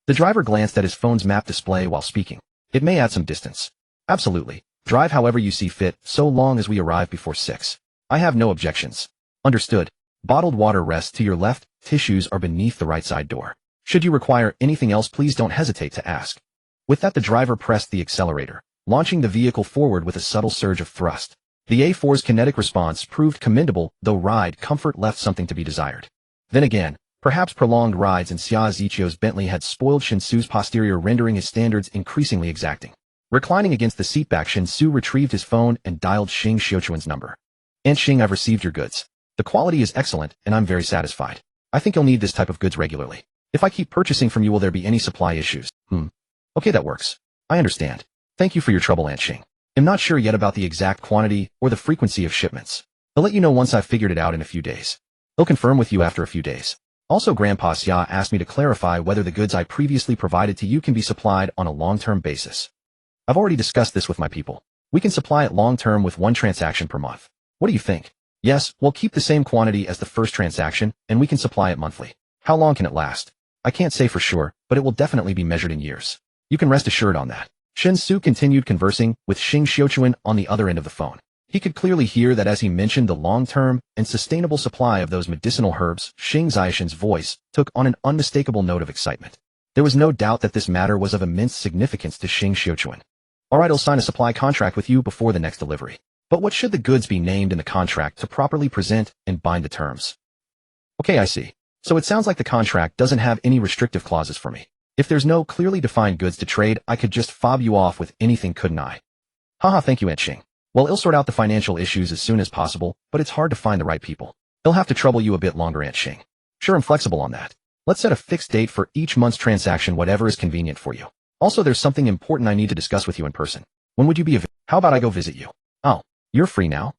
The driver glanced at his phone's map display while speaking. "It may add some distance." "Absolutely. Drive however you see fit, so long as we arrive before 6. I have no objections." "Understood. Bottled water rests to your left, tissues are beneath the right side door. Should you require anything else, please don't hesitate to ask." With that, the driver pressed the accelerator, launching the vehicle forward with a subtle surge of thrust. The A4's kinetic response proved commendable, though ride comfort left something to be desired. Then again, perhaps prolonged rides in Xia Zichio's Bentley had spoiled Shen Xu's posterior, rendering his standards increasingly exacting. Reclining against the seatback, Shen Xu retrieved his phone and dialed Xing Xiuquan's number. "Aunt Xing, I've received your goods. The quality is excellent, and I'm very satisfied. I think you'll need this type of goods regularly. If I keep purchasing from you, will there be any supply issues?" Okay, that works. I understand. Thank you for your trouble, Aunt Xing. I'm not sure yet about the exact quantity or the frequency of shipments. I'll let you know once I've figured it out in a few days. I'll confirm with you after a few days. Also, Grandpa Xia asked me to clarify whether the goods I previously provided to you can be supplied on a long-term basis. I've already discussed this with my people. We can supply it long-term with 1 transaction per month. What do you think? Yes, we'll keep the same quantity as the first transaction, and we can supply it monthly. How long can it last? I can't say for sure, but it will definitely be measured in years. You can rest assured on that. Shen Xu continued conversing with Xing Xiuquan on the other end of the phone. He could clearly hear that as he mentioned the long-term and sustainable supply of those medicinal herbs, Xing Zixian's voice took on an unmistakable note of excitement. There was no doubt that this matter was of immense significance to Xing Xiuquan. "All right, I'll sign a supply contract with you before the next delivery. But what should the goods be named in the contract to properly present and bind the terms?" "Okay, I see. So it sounds like the contract doesn't have any restrictive clauses for me. If there's no clearly defined goods to trade, I could just fob you off with anything, couldn't I?" "Haha, thank you, Aunt Xing. Well, I'll sort out the financial issues as soon as possible, but it's hard to find the right people. I'll have to trouble you a bit longer, Aunt Xing." "Sure, I'm flexible on that. Let's set a fixed date for each month's transaction, whatever is convenient for you. Also, there's something important I need to discuss with you in person. When would you be available? How about I go visit you?" "Oh, you're free now?"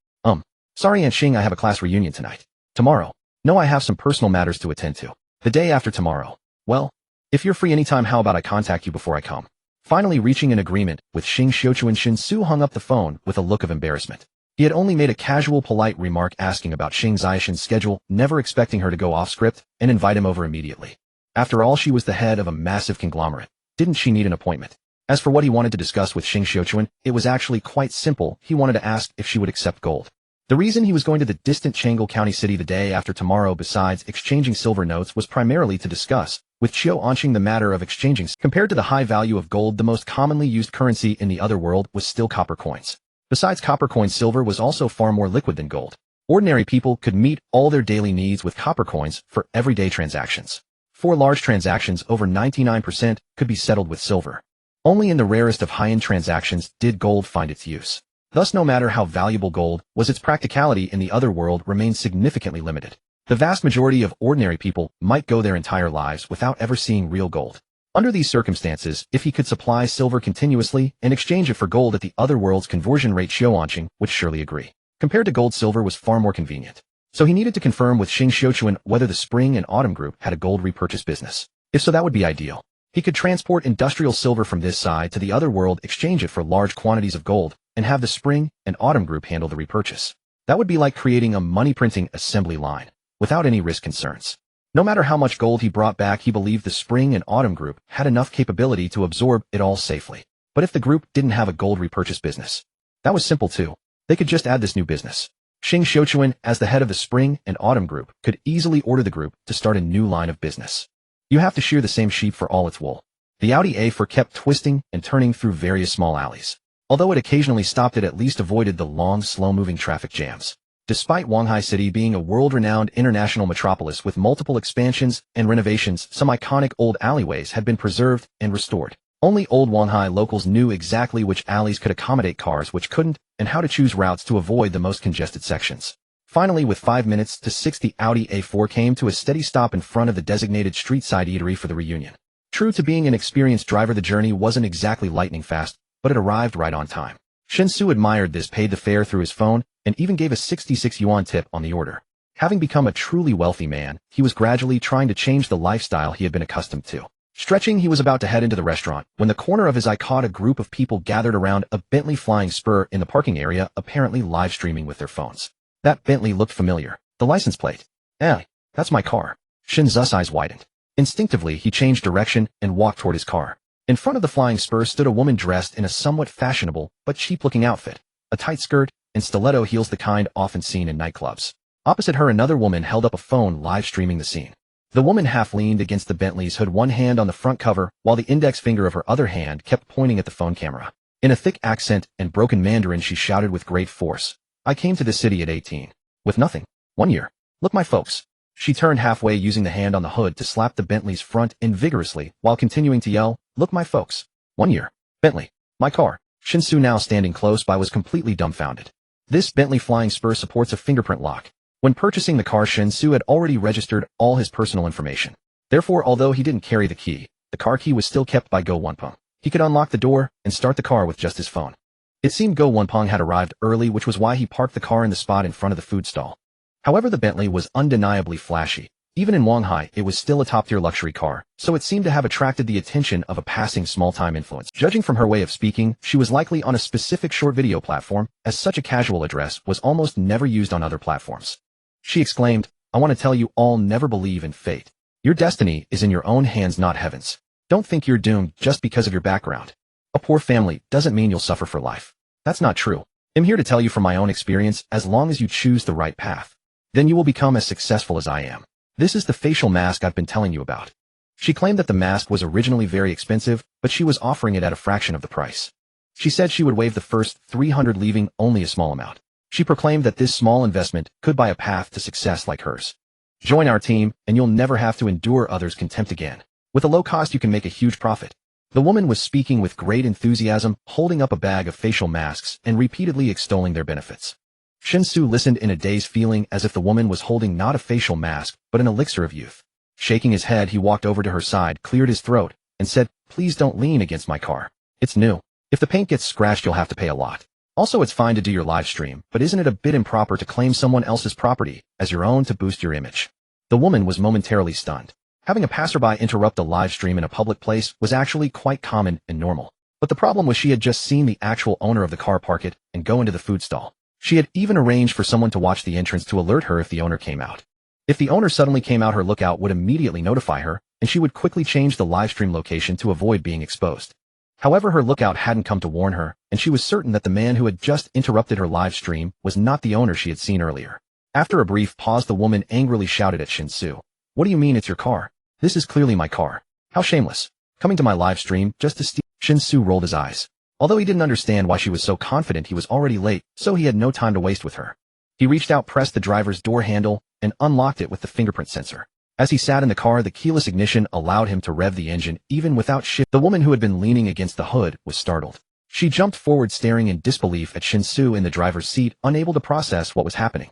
Sorry, Aunt Xing, I have a class reunion tonight." "Tomorrow?" "No, I have some personal matters to attend to." "The day after tomorrow." "Well, if you're free anytime, how about I contact you before I come?" Finally reaching an agreement with Xing Xiuquan, Shen Xu hung up the phone with a look of embarrassment. He had only made a casual, polite remark asking about Xing Zixian's schedule, never expecting her to go off script and invite him over immediately. After all, she was the head of a massive conglomerate. Didn't she need an appointment? As for what he wanted to discuss with Xing Xiuquan, it was actually quite simple. He wanted to ask if she would accept gold. The reason he was going to the distant Chang'an County city the day after tomorrow, besides exchanging silver notes, was primarily to discuss with Qiu Anqing the matter of exchanging. Compared to the high value of gold, the most commonly used currency in the other world was still copper coins. Besides copper coins, silver was also far more liquid than gold. Ordinary people could meet all their daily needs with copper coins for everyday transactions. For large transactions, over 99% could be settled with silver. Only in the rarest of high-end transactions did gold find its use. Thus, no matter how valuable gold was, its practicality in the other world remained significantly limited. The vast majority of ordinary people might go their entire lives without ever seeing real gold. Under these circumstances, if he could supply silver continuously and exchange it for gold at the other world's conversion rate, Qiu Anqing would surely agree. Compared to gold, silver was far more convenient. So he needed to confirm with Xing Xiuquan whether the Spring and Autumn Group had a gold repurchase business. If so, that would be ideal. He could transport industrial silver from this side to the other world, exchange it for large quantities of gold, and have the Spring and Autumn Group handle the repurchase. That would be like creating a money-printing assembly line, without any risk concerns. No matter how much gold he brought back, he believed the Spring and Autumn Group had enough capability to absorb it all safely. But if the group didn't have a gold repurchase business, that was simple too. They could just add this new business. Xing Xiuquan, as the head of the Spring and Autumn Group, could easily order the group to start a new line of business. You have to shear the same sheep for all its wool. The Audi A4 kept twisting and turning through various small alleys. Although it occasionally stopped, it at least avoided the long, slow-moving traffic jams. Despite Wanghai City being a world-renowned international metropolis with multiple expansions and renovations, some iconic old alleyways had been preserved and restored. Only old Wanghai locals knew exactly which alleys could accommodate cars, which couldn't, and how to choose routes to avoid the most congested sections. Finally, with 5 minutes to 6, the Audi A4 came to a steady stop in front of the designated street-side eatery for the reunion. True to being an experienced driver, the journey wasn't exactly lightning fast, but it arrived right on time. Shen Xu admired this, paid the fare through his phone, and even gave a 66 yuan tip on the order. Having become a truly wealthy man, he was gradually trying to change the lifestyle he had been accustomed to. Stretching, he was about to head into the restaurant when the corner of his eye caught a group of people gathered around a Bentley Flying Spur in the parking area, apparently live streaming with their phones. That Bentley looked familiar. The license plate. That's my car. Shen Xu's eyes widened. Instinctively, he changed direction and walked toward his car. In front of the Flying Spur stood a woman dressed in a somewhat fashionable but cheap-looking outfit, a tight skirt and stiletto heels, the kind often seen in nightclubs. Opposite her, another woman held up a phone, live streaming the scene. The woman half leaned against the Bentley's hood, one hand on the front cover, while the index finger of her other hand kept pointing at the phone camera. In a thick accent and broken Mandarin, she shouted with great force, "I came to this city at 18. With nothing. 1 year. Look, my folks." She turned halfway, using the hand on the hood to slap the Bentley's front end vigorously, while continuing to yell, "Look, my folks. 1 year. Bentley. My car." Shen Xu, now standing close by, was completely dumbfounded. This Bentley Flying Spur supports a fingerprint lock. When purchasing the car, Shen Xu had already registered all his personal information. Therefore, although he didn't carry the key, the car key was still kept by Go Wunpeng. He could unlock the door and start the car with just his phone. It seemed Go Wunpeng had arrived early, which was why he parked the car in the spot in front of the food stall. However, the Bentley was undeniably flashy. Even in Shanghai, it was still a top-tier luxury car, so it seemed to have attracted the attention of a passing small-time influence. Judging from her way of speaking, she was likely on a specific short video platform, as such a casual address was almost never used on other platforms. She exclaimed, "I want to tell you all, never believe in fate. Your destiny is in your own hands, not heaven's. Don't think you're doomed just because of your background. A poor family doesn't mean you'll suffer for life. That's not true. I'm here to tell you from my own experience, as long as you choose the right path, then you will become as successful as I am. This is the facial mask I've been telling you about." She claimed that the mask was originally very expensive, but she was offering it at a fraction of the price. She said she would waive the first 300, leaving only a small amount. She proclaimed that this small investment could buy a path to success like hers. "Join our team, and you'll never have to endure others' contempt again. With a low cost, you can make a huge profit." The woman was speaking with great enthusiasm, holding up a bag of facial masks and repeatedly extolling their benefits. Shen Xu listened in a daze, feeling as if the woman was holding not a facial mask, but an elixir of youth. Shaking his head, he walked over to her side, cleared his throat, and said, "Please don't lean against my car. It's new. If the paint gets scratched, you'll have to pay a lot. Also, it's fine to do your live stream, but isn't it a bit improper to claim someone else's property as your own to boost your image?" The woman was momentarily stunned. Having a passerby interrupt a live stream in a public place was actually quite common and normal. But the problem was she had just seen the actual owner of the car park it and go into the food stall. She had even arranged for someone to watch the entrance to alert her if the owner came out. If the owner suddenly came out, her lookout would immediately notify her, and she would quickly change the live stream location to avoid being exposed. However, her lookout hadn't come to warn her, and she was certain that the man who had just interrupted her live stream was not the owner she had seen earlier. After a brief pause, the woman angrily shouted at Shen Xu, "What do you mean it's your car? This is clearly my car. How shameless. Coming to my live stream just to steal." Shen Xu rolled his eyes. Although he didn't understand why she was so confident, he was already late, so he had no time to waste with her. He reached out, pressed the driver's door handle, and unlocked it with the fingerprint sensor. As he sat in the car, the keyless ignition allowed him to rev the engine even without shift. The woman who had been leaning against the hood was startled. She jumped forward, staring in disbelief at Shen Xu in the driver's seat, unable to process what was happening.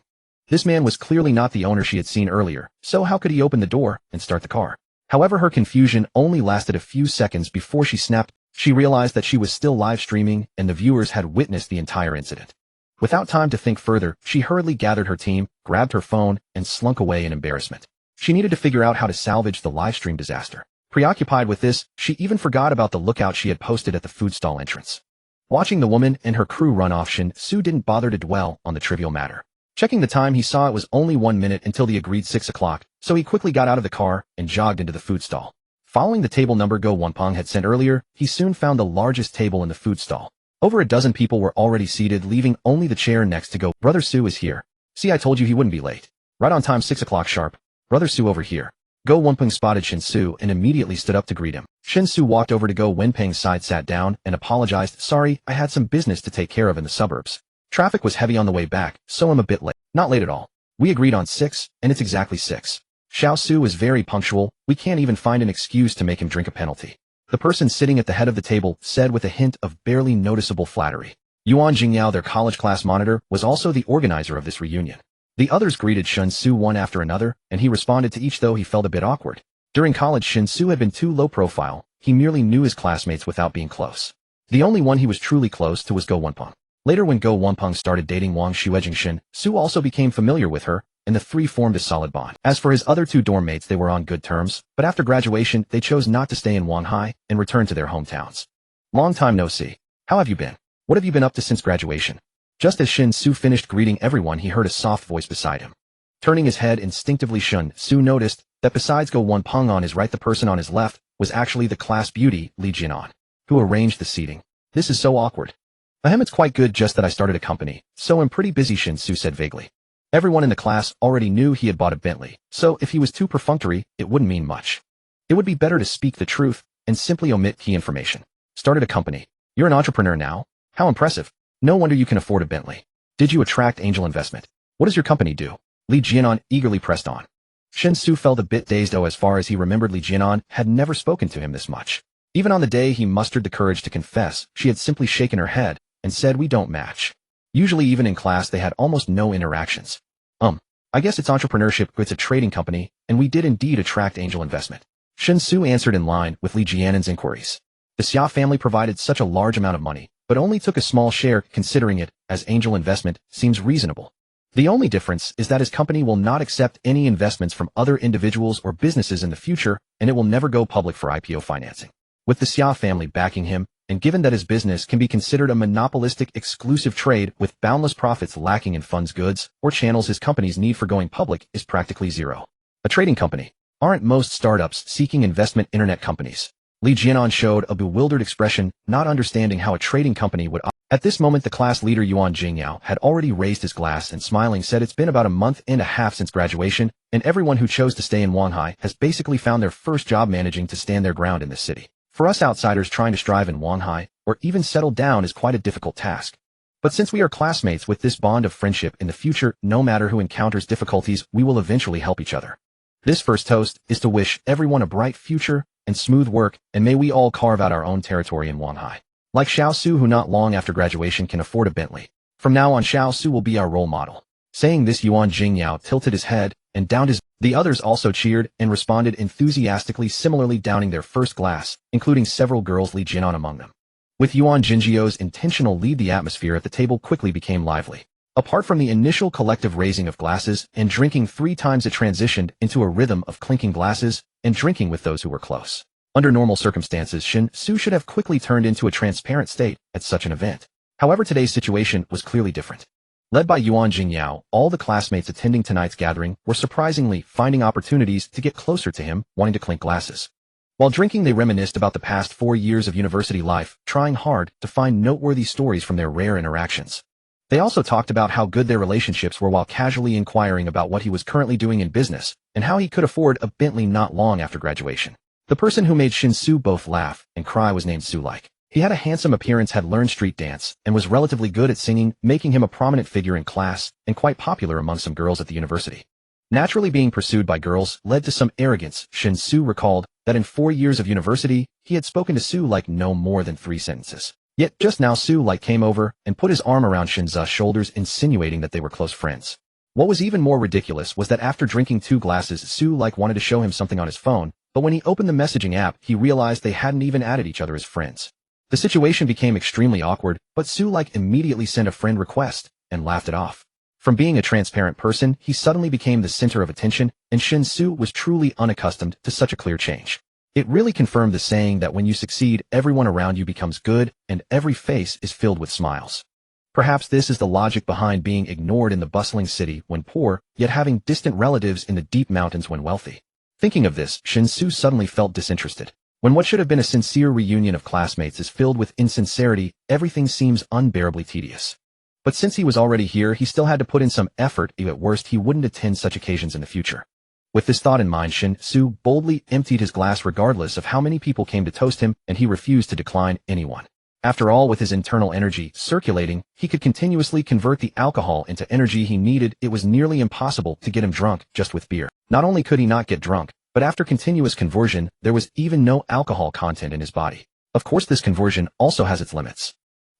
This man was clearly not the owner she had seen earlier, so how could he open the door and start the car? However, her confusion only lasted a few seconds before she snapped. She realized that she was still live streaming and the viewers had witnessed the entire incident. Without time to think further, she hurriedly gathered her team, grabbed her phone, and slunk away in embarrassment. She needed to figure out how to salvage the live stream disaster. Preoccupied with this, she even forgot about the lookout she had posted at the food stall entrance. Watching the woman and her crew run off, Shen Xu didn't bother to dwell on the trivial matter. Checking the time, he saw it was only 1 minute until the agreed 6 o'clock, so he quickly got out of the car and jogged into the food stall. Following the table number Go Wunpeng had sent earlier, he soon found the largest table in the food stall. Over a dozen people were already seated, leaving only the chair next to Go. "Brother Xu is here. See, I told you he wouldn't be late. Right on time, 6 o'clock sharp. Brother Xu over here." Go Wunpeng spotted Shen Xu and immediately stood up to greet him. Shen Xu walked over to Go Wunpeng's side, sat down, and apologized. "Sorry, I had some business to take care of in the suburbs. Traffic was heavy on the way back, so I'm a bit late." "Not late at all. We agreed on 6, and it's exactly 6. Xiao Su is very punctual. We can't even find an excuse to make him drink a penalty." The person sitting at the head of the table said with a hint of barely noticeable flattery. Yuan Jingyao, their college class monitor, was also the organizer of this reunion. The others greeted Shen Xu one after another, and he responded to each though he felt a bit awkward. During college, Shen Xu had been too low profile. He merely knew his classmates without being close. The only one he was truly close to was Go Wenpeng. Later, when Go Wenpeng started dating Wang Xuejing, Shen Xu also became familiar with her, and the three formed a solid bond. As for his other two dorm mates, they were on good terms, but after graduation, they chose not to stay in Wanhai and returned to their hometowns. Long time no see. How have you been? What have you been up to since graduation? Just as Shen Xu finished greeting everyone, he heard a soft voice beside him. Turning his head instinctively, Shen Xu noticed that besides Go Wenpeng on his right, the person on his left was actually the class beauty, Li Jianan, who arranged the seating. This is so awkward. Ahem, it's quite good, just that I started a company, so I'm pretty busy, Shen Xu said vaguely. Everyone in the class already knew he had bought a Bentley, so if he was too perfunctory, it wouldn't mean much. It would be better to speak the truth and simply omit key information. Started a company. You're an entrepreneur now? How impressive. No wonder you can afford a Bentley. Did you attract angel investment? What does your company do? Li Jianan eagerly pressed on. Shen Xu felt a bit dazed, though, as far as he remembered, Li Jianan had never spoken to him this much. Even on the day he mustered the courage to confess, she had simply shaken her head and said, "We don't match." Usually, even in class, they had almost no interactions. I guess it's entrepreneurship, it's a trading company, and we did indeed attract angel investment. Shen Xu answered in line with Li Jianan's inquiries. The Xia family provided such a large amount of money, but only took a small share. Considering it as angel investment seems reasonable. The only difference is that his company will not accept any investments from other individuals or businesses in the future, and it will never go public for IPO financing. With the Xia family backing him, and given that his business can be considered a monopolistic exclusive trade with boundless profits lacking in funds, goods, or channels, his company's need for going public is practically zero. A trading company. Aren't most startups seeking investment internet companies? Li Jianan showed a bewildered expression, not understanding how a trading company would. At this moment, the class leader Yuan Jingyao had already raised his glass and smiling said, "It's been about a month and a half since graduation, and everyone who chose to stay in Wanhai has basically found their first job managing to stand their ground in this city. For us outsiders, trying to strive in Wanhai, or even settle down, is quite a difficult task. But since we are classmates with this bond of friendship, in the future, no matter who encounters difficulties, we will eventually help each other. This first toast is to wish everyone a bright future and smooth work, and may we all carve out our own territory in Wanhai. Like Xiao Su, who not long after graduation can afford a Bentley. From now on, Xiao Su will be our role model." Saying this, Yuan Jingyao tilted his head and downed his. The others also cheered and responded enthusiastically, similarly downing their first glass, including several girls, Li Jianan among them. With Yuan Jingyou's intentional lead, the atmosphere at the table quickly became lively. Apart from the initial collective raising of glasses and drinking 3 times, it transitioned into a rhythm of clinking glasses and drinking with those who were close. Under normal circumstances, Shen Xu should have quickly turned into a transparent state at such an event. However, today's situation was clearly different. Led by Yuan Jingyao, all the classmates attending tonight's gathering were surprisingly finding opportunities to get closer to him, wanting to clink glasses. While drinking, they reminisced about the past 4 years of university life, trying hard to find noteworthy stories from their rare interactions. They also talked about how good their relationships were while casually inquiring about what he was currently doing in business and how he could afford a Bentley not long after graduation. The person who made Shen Xu both laugh and cry was named Su-like. He had a handsome appearance, had learned street dance, and was relatively good at singing, making him a prominent figure in class and quite popular among some girls at the university. Naturally, being pursued by girls led to some arrogance. Shen Xu recalled that in 4 years of university, he had spoken to Su-like no more than 3 sentences. Yet just now Su-like came over and put his arm around Shen Xu's shoulders, insinuating that they were close friends. What was even more ridiculous was that after drinking 2 glasses, Su-like wanted to show him something on his phone, but when he opened the messaging app, he realized they hadn't even added each other as friends. The situation became extremely awkward, but Su-like immediately sent a friend request and laughed it off. From being a transparent person, he suddenly became the center of attention, and Shen Xu was truly unaccustomed to such a clear change. It really confirmed the saying that when you succeed, everyone around you becomes good, and every face is filled with smiles. Perhaps this is the logic behind being ignored in the bustling city when poor, yet having distant relatives in the deep mountains when wealthy. Thinking of this, Shen Xu suddenly felt disinterested. When what should have been a sincere reunion of classmates is filled with insincerity, everything seems unbearably tedious. But since he was already here, he still had to put in some effort, if at worst he wouldn't attend such occasions in the future. With this thought in mind, Shen Xu boldly emptied his glass regardless of how many people came to toast him, and he refused to decline anyone. After all, with his internal energy circulating, he could continuously convert the alcohol into energy he needed. It was nearly impossible to get him drunk just with beer. Not only could he not get drunk, but after continuous conversion, there was even no alcohol content in his body. Of course, this conversion also has its limits.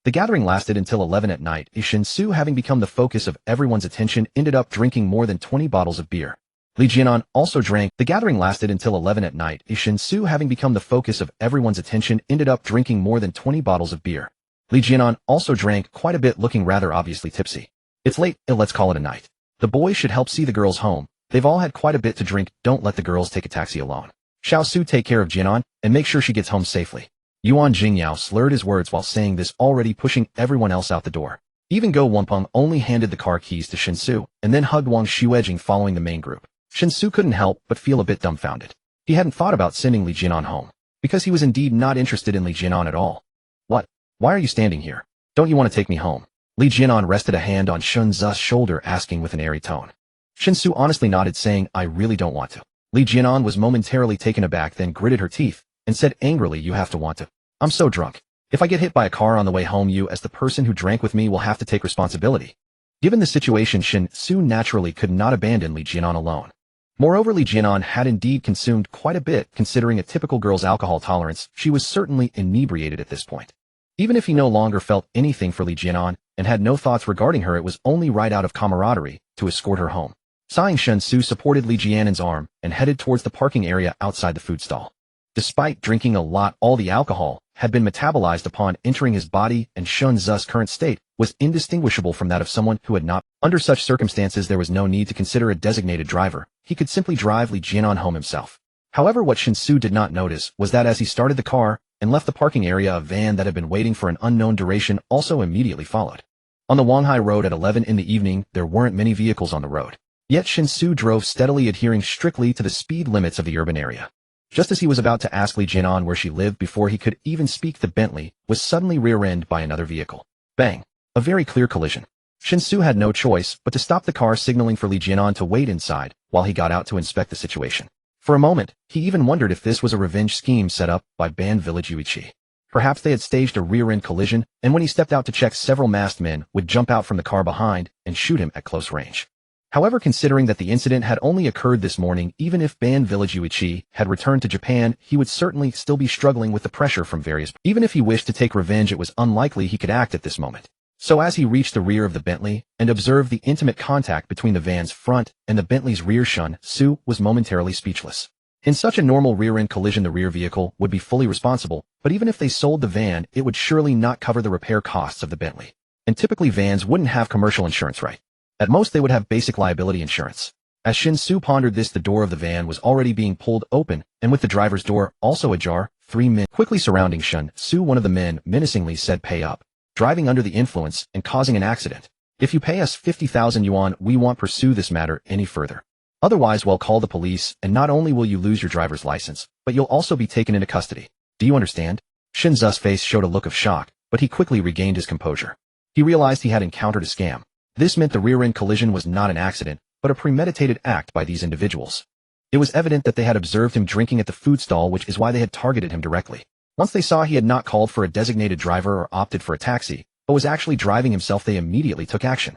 The gathering lasted until 11 at night. Shen Xu, having become the focus of everyone's attention, ended up drinking more than 20 bottles of beer. Li Jianan also drank. The gathering lasted until 11 at night. Shen Xu, having become the focus of everyone's attention, ended up drinking more than 20 bottles of beer. Li Jianan also drank quite a bit, looking rather obviously tipsy. It's late, let's call it a night. The boys should help see the girls home. They've all had quite a bit to drink. Don't let the girls take a taxi alone. Xiao Su, take care of Jianan and make sure she gets home safely. Yuan Jingyao slurred his words while saying this, already pushing everyone else out the door. Even Go Wenpeng only handed the car keys to Shen Xu and then hugged Wang Xu, edging following the main group. Shen Xu couldn't help but feel a bit dumbfounded. He hadn't thought about sending Li Jianan home, because he was indeed not interested in Li Jianan at all. What? Why are you standing here? Don't you want to take me home? Li Jianan rested a hand on Shen Xu's shoulder, asking with an airy tone. Shen Xu honestly nodded, saying, I really don't want to. Li Jianan was momentarily taken aback, then gritted her teeth and said angrily, you have to want to. I'm so drunk. If I get hit by a car on the way home, you, as the person who drank with me, will have to take responsibility. Given the situation, Shen Xu naturally could not abandon Li Jianan alone. Moreover, Li Jianan had indeed consumed quite a bit. Considering a typical girl's alcohol tolerance, she was certainly inebriated at this point. Even if he no longer felt anything for Li Jianan and had no thoughts regarding her, it was only right out of camaraderie to escort her home. Sighing, Shen Xu supported Li Jianan's arm and headed towards the parking area outside the food stall. Despite drinking a lot, all the alcohol had been metabolized upon entering his body, and Shen Xu's current state was indistinguishable from that of someone who had not. Under such circumstances, there was no need to consider a designated driver. He could simply drive Li Jianan home himself. However, what Shen Xu did not notice was that as he started the car and left the parking area, a van that had been waiting for an unknown duration also immediately followed. On the Wanghai Road at 11 in the evening, there weren't many vehicles on the road. Yet Shen Xu drove steadily, adhering strictly to the speed limits of the urban area. Just as he was about to ask Li Jianan where she lived before he could even speak, the Bentley was suddenly rear-ended by another vehicle. Bang! A very clear collision. Shen Xu had no choice but to stop the car, signaling for Li Jianan to wait inside while he got out to inspect the situation. For a moment, he even wondered if this was a revenge scheme set up by Ban Village Yuichi. Perhaps they had staged a rear-end collision, and when he stepped out to check, several masked men would jump out from the car behind and shoot him at close range. However, considering that the incident had only occurred this morning, even if Ban Village Yuichi had returned to Japan, he would certainly still be struggling with the pressure from various. Even if he wished to take revenge, it was unlikely he could act at this moment. So as he reached the rear of the Bentley and observed the intimate contact between the van's front and the Bentley's rear, Shen Xu was momentarily speechless. In such a normal rear-end collision, the rear vehicle would be fully responsible, but even if they sold the van, it would surely not cover the repair costs of the Bentley. And typically vans wouldn't have commercial insurance, right? At most, they would have basic liability insurance. As Shen Xu pondered this, the door of the van was already being pulled open, and with the driver's door also ajar, 3 men quickly surrounding Shen Xu. One of the men menacingly said, pay up. Driving under the influence and causing an accident. If you pay us 50,000 yuan, we won't pursue this matter any further. Otherwise, we'll call the police, and not only will you lose your driver's license, but you'll also be taken into custody. Do you understand? Shen Xu's face showed a look of shock, but he quickly regained his composure. He realized he had encountered a scam. This meant the rear-end collision was not an accident, but a premeditated act by these individuals. It was evident that they had observed him drinking at the food stall, which is why they had targeted him directly. Once they saw he had not called for a designated driver or opted for a taxi, but was actually driving himself, they immediately took action.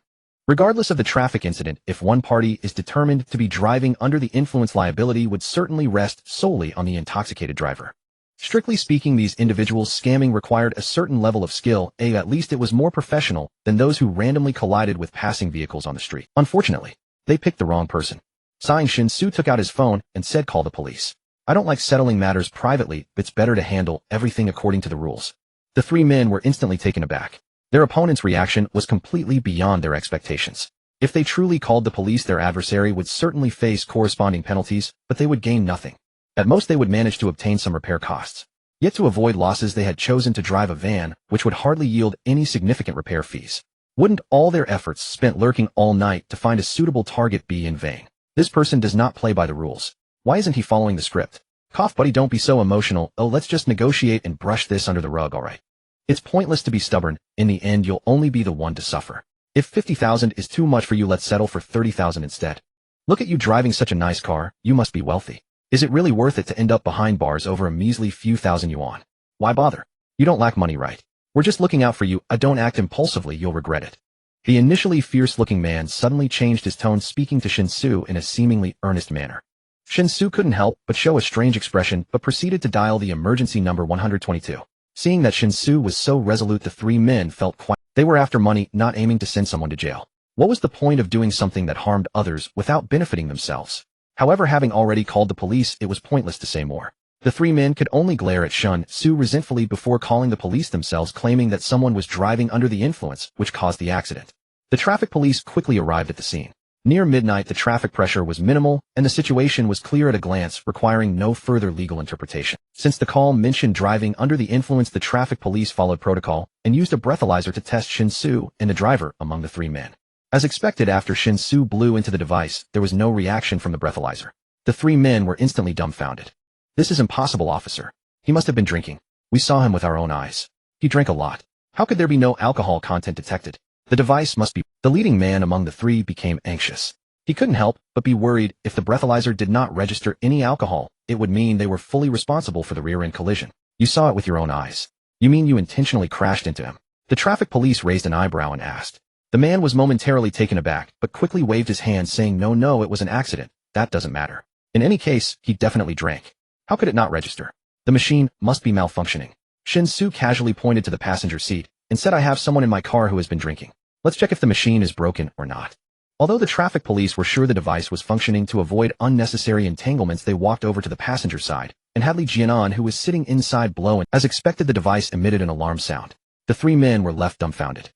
Regardless of the traffic incident, if one party is determined to be driving under the influence, liability would certainly rest solely on the intoxicated driver. Strictly speaking, these individuals scamming required a certain level of skill, at least it was more professional than those who randomly collided with passing vehicles on the street. Unfortunately, they picked the wrong person. Sighing, Shen Xu took out his phone and said, call the police. I don't like settling matters privately, it's better to handle everything according to the rules. The 3 men were instantly taken aback. Their opponent's reaction was completely beyond their expectations. If they truly called the police, their adversary would certainly face corresponding penalties, but they would gain nothing. At most, they would manage to obtain some repair costs. Yet to avoid losses, they had chosen to drive a van, which would hardly yield any significant repair fees. Wouldn't all their efforts spent lurking all night to find a suitable target be in vain? This person does not play by the rules. Why isn't he following the script? Cough, buddy, don't be so emotional. Oh, let's just negotiate and brush this under the rug, alright? It's pointless to be stubborn. In the end, you'll only be the one to suffer. If 50,000 is too much for you, let's settle for 30,000 instead. Look at you driving such a nice car, you must be wealthy. Is it really worth it to end up behind bars over a measly few thousand yuan? Why bother? You don't lack money, right? We're just looking out for you. Don't act impulsively, you'll regret it. The initially fierce-looking man suddenly changed his tone, speaking to Shen Xu in a seemingly earnest manner. Shen Xu couldn't help but show a strange expression, but proceeded to dial the emergency number 122. Seeing that Shen Xu was so resolute, the three men felt quite. They were after money, not aiming to send someone to jail. What was the point of doing something that harmed others without benefiting themselves? However, having already called the police, it was pointless to say more. The three men could only glare at Shen Xu resentfully before calling the police themselves, claiming that someone was driving under the influence, which caused the accident. The traffic police quickly arrived at the scene. Near midnight, the traffic pressure was minimal, and the situation was clear at a glance, requiring no further legal interpretation. Since the call mentioned driving under the influence, the traffic police followed protocol and used a breathalyzer to test Shen Xu and the driver among the three men. As expected, after Shen Xu blew into the device, there was no reaction from the breathalyzer. The three men were instantly dumbfounded. "This is impossible, officer. He must have been drinking. We saw him with our own eyes. He drank a lot. How could there be no alcohol content detected? The device must be..." The leading man among the three became anxious. He couldn't help but be worried. If the breathalyzer did not register any alcohol, it would mean they were fully responsible for the rear-end collision. "You saw it with your own eyes. You mean you intentionally crashed into him?" The traffic police raised an eyebrow and asked. The man was momentarily taken aback, but quickly waved his hand, saying, No, it was an accident. That doesn't matter. In any case, he definitely drank. How could it not register? The machine must be malfunctioning." Shen Xu casually pointed to the passenger seat and said, "I have someone in my car who has been drinking. Let's check if the machine is broken or not." Although the traffic police were sure the device was functioning, to avoid unnecessary entanglements, they walked over to the passenger side and had Li Jianan, who was sitting inside, blow, and as expected, the device emitted an alarm sound. The three men were left dumbfounded.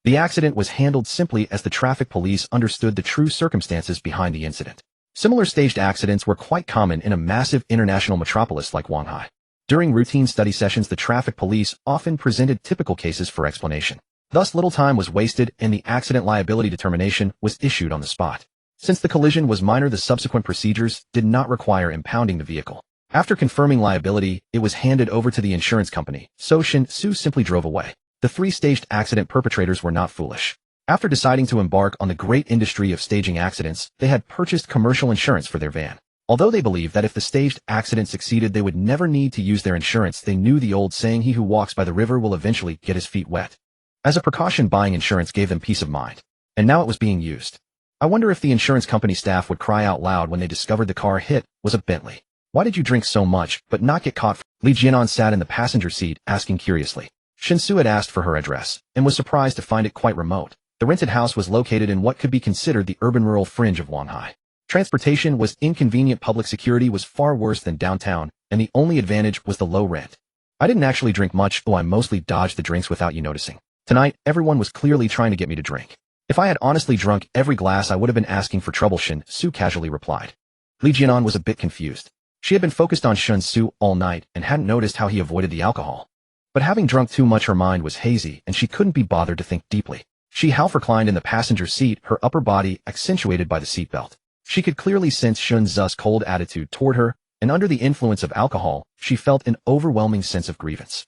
The accident was handled simply, as the traffic police understood the true circumstances behind the incident. Similar staged accidents were quite common in a massive international metropolis like Shanghai. During routine study sessions, the traffic police often presented typical cases for explanation. Thus, little time was wasted and the accident liability determination was issued on the spot. Since the collision was minor, the subsequent procedures did not require impounding the vehicle. After confirming liability, it was handed over to the insurance company, so Shen Xu simply drove away. The three staged accident perpetrators were not foolish. After deciding to embark on the great industry of staging accidents, they had purchased commercial insurance for their van. Although they believed that if the staged accident succeeded, they would never need to use their insurance, they knew the old saying, "He who walks by the river will eventually get his feet wet." As a precaution, buying insurance gave them peace of mind. And now it was being used. I wonder if the insurance company staff would cry out loud when they discovered the car hit was a Bentley. "Why did you drink so much but not get caught?" Li Jianan sat in the passenger seat, asking curiously. Shen Xu had asked for her address and was surprised to find it quite remote. The rented house was located in what could be considered the urban-rural fringe of Shanghai. Transportation was inconvenient, public security was far worse than downtown, and the only advantage was the low rent. "I didn't actually drink much, I mostly dodged the drinks without you noticing. Tonight, everyone was clearly trying to get me to drink. If I had honestly drunk every glass, I would have been asking for trouble," Shen Xu casually replied. Li Jianan was a bit confused. She had been focused on Shen Xu all night and hadn't noticed how he avoided the alcohol. But having drunk too much, her mind was hazy and she couldn't be bothered to think deeply. She half reclined in the passenger seat, her upper body accentuated by the seatbelt. She could clearly sense Shen Xu's cold attitude toward her, and under the influence of alcohol, she felt an overwhelming sense of grievance.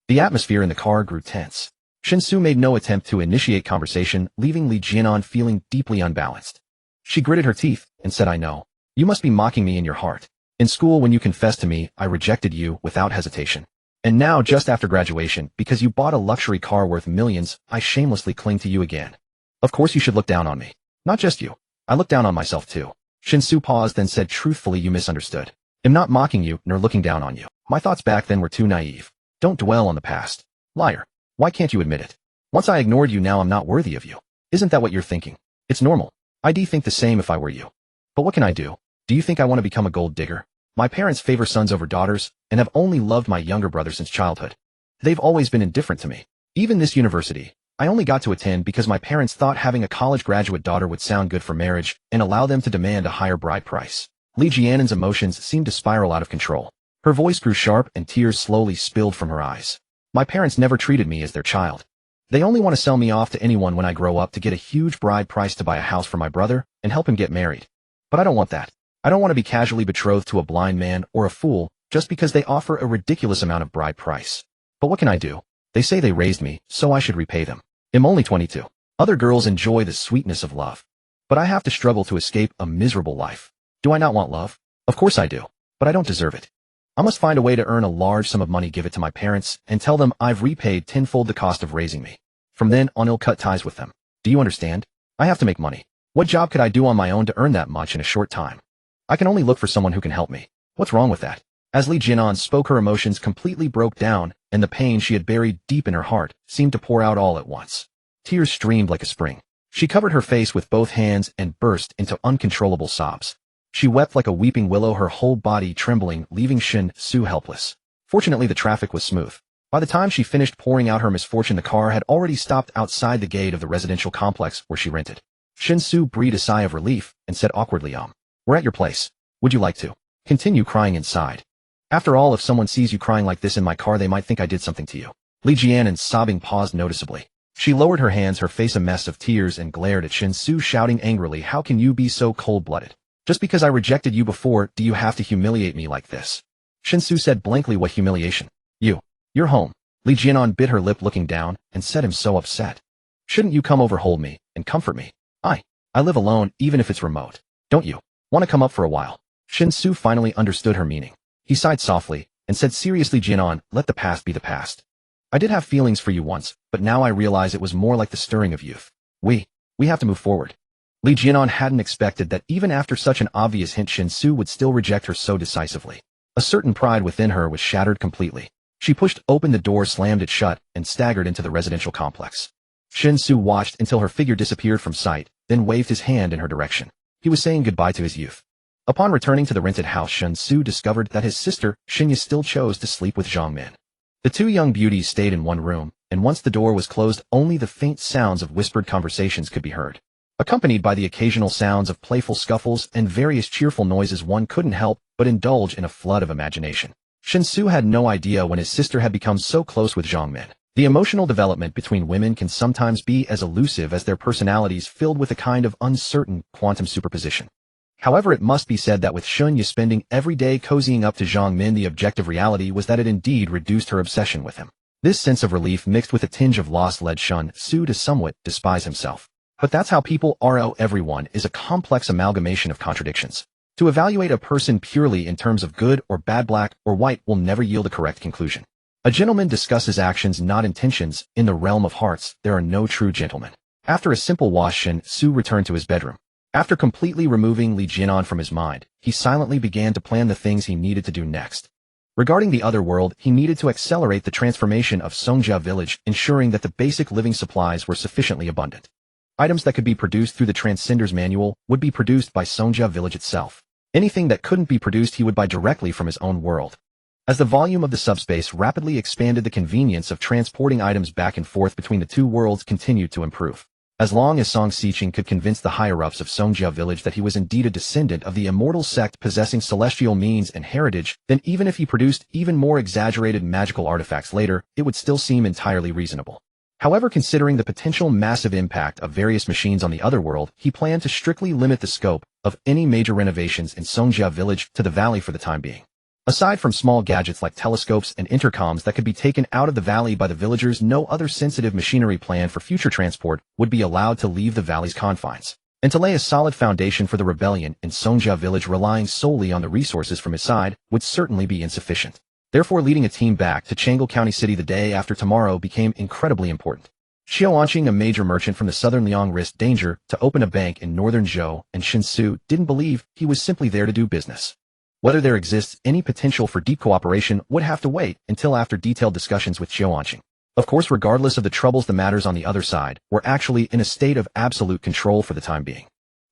The atmosphere in the car grew tense. Shen Xu made no attempt to initiate conversation, leaving Li Jianan feeling deeply unbalanced. She gritted her teeth and said, "I know. You must be mocking me in your heart. In school, when you confessed to me, I rejected you without hesitation. And now, just after graduation, because you bought a luxury car worth millions, I shamelessly cling to you again. Of course you should look down on me. Not just you. I look down on myself too." Shen Xu paused, then said, "Truthfully, you misunderstood. I'm not mocking you, nor looking down on you. My thoughts back then were too naive. Don't dwell on the past. Liar. Why can't you admit it? Once I ignored you, now I'm not worthy of you. Isn't that what you're thinking? It's normal. I'd think the same if I were you. But what can I do? Do you think I want to become a gold digger? My parents favor sons over daughters, and have only loved my younger brother since childhood. They've always been indifferent to me. Even this university, I only got to attend because my parents thought having a college graduate daughter would sound good for marriage and allow them to demand a higher bride price." Li Jianan's emotions seemed to spiral out of control. Her voice grew sharp and tears slowly spilled from her eyes. "My parents never treated me as their child. They only want to sell me off to anyone when I grow up to get a huge bride price to buy a house for my brother and help him get married. But I don't want that. I don't want to be casually betrothed to a blind man or a fool just because they offer a ridiculous amount of bride price. But what can I do? They say they raised me, so I should repay them. I'm only 22. Other girls enjoy the sweetness of love. But I have to struggle to escape a miserable life. Do I not want love? Of course I do. But I don't deserve it. I must find a way to earn a large sum of money, give it to my parents, and tell them I've repaid tenfold the cost of raising me. From then on, I'll cut ties with them. Do you understand? I have to make money. What job could I do on my own to earn that much in a short time? I can only look for someone who can help me. What's wrong with that? As Li Jianan spoke, her emotions completely broke down, and the pain she had buried deep in her heart seemed to pour out all at once. Tears streamed like a spring. She covered her face with both hands and burst into uncontrollable sobs. She wept like a weeping willow, her whole body trembling, leaving Shen Xu helpless. Fortunately, the traffic was smooth. By the time she finished pouring out her misfortune, the car had already stopped outside the gate of the residential complex where she rented. Shen Xu breathed a sigh of relief and said awkwardly, "We're at your place. Would you like to continue crying inside? After all, if someone sees you crying like this in my car, they might think I did something to you." Li Jianan's sobbing paused noticeably. She lowered her hands, her face a mess of tears, and glared at Shen Xu, shouting angrily, "How can you be so cold-blooded? Just because I rejected you before, do you have to humiliate me like this?" Shen Xu said blankly, "What humiliation? You're home." Li Jianan bit her lip, looking down, and said, "I'm so upset. Shouldn't you come over, hold me, and comfort me? I live alone, even if it's remote. Don't you want to come up for a while?" Shen Xu finally understood her meaning. He sighed softly and said seriously, "Jianan, let the past be the past. I did have feelings for you once, but now I realize it was more like the stirring of youth. We have to move forward." Li Jianan hadn't expected that even after such an obvious hint, Shen Xu would still reject her so decisively. A certain pride within her was shattered completely. She pushed open the door, slammed it shut, and staggered into the residential complex. Shen Xu watched until her figure disappeared from sight, then waved his hand in her direction. He was saying goodbye to his youth. Upon returning to the rented house, Shen Xu discovered that his sister, Shen Xu, still chose to sleep with Zhang Min. The two young beauties stayed in one room, and once the door was closed, only the faint sounds of whispered conversations could be heard. Accompanied by the occasional sounds of playful scuffles and various cheerful noises, one couldn't help but indulge in a flood of imagination. Shen Xu had no idea when his sister had become so close with Zhang Min. The emotional development between women can sometimes be as elusive as their personalities, filled with a kind of uncertain quantum superposition. However, it must be said that with Shen Xu spending every day cozying up to Zhang Min, the objective reality was that it indeed reduced her obsession with him. This sense of relief mixed with a tinge of loss led Shen Xu to somewhat despise himself. But that's how people are. Everyone is a complex amalgamation of contradictions. To evaluate a person purely in terms of good or bad, black or white, will never yield a correct conclusion. A gentleman discusses actions, not intentions. In the realm of hearts, there are no true gentlemen. After a simple wash, Shen Xu returned to his bedroom. After completely removing Li Jianan from his mind, he silently began to plan the things he needed to do next. Regarding the other world, he needed to accelerate the transformation of Songjia village, ensuring that the basic living supplies were sufficiently abundant. Items that could be produced through the Transcender's manual would be produced by Songjia village itself. Anything that couldn't be produced, he would buy directly from his own world. As the volume of the subspace rapidly expanded, the convenience of transporting items back and forth between the two worlds continued to improve. As long as Song Xiqing could convince the higher-ups of Songjia village that he was indeed a descendant of the immortal sect possessing celestial means and heritage, then even if he produced even more exaggerated magical artifacts later, it would still seem entirely reasonable. However, considering the potential massive impact of various machines on the other world, he planned to strictly limit the scope of any major renovations in Songjia village to the valley for the time being. Aside from small gadgets like telescopes and intercoms that could be taken out of the valley by the villagers, no other sensitive machinery planned for future transport would be allowed to leave the valley's confines. And to lay a solid foundation for the rebellion in Songjia village, relying solely on the resources from his side, would certainly be insufficient. Therefore, leading a team back to Chang'an County City the day after tomorrow became incredibly important. Xiao Anqing, a major merchant from the southern Liang, risked danger to open a bank in northern Zhou, and Shen Xu didn't believe he was simply there to do business. Whether there exists any potential for deep cooperation would have to wait until after detailed discussions with Xiao Anqing. Of course, regardless of the troubles, the matters on the other side were actually in a state of absolute control for the time being.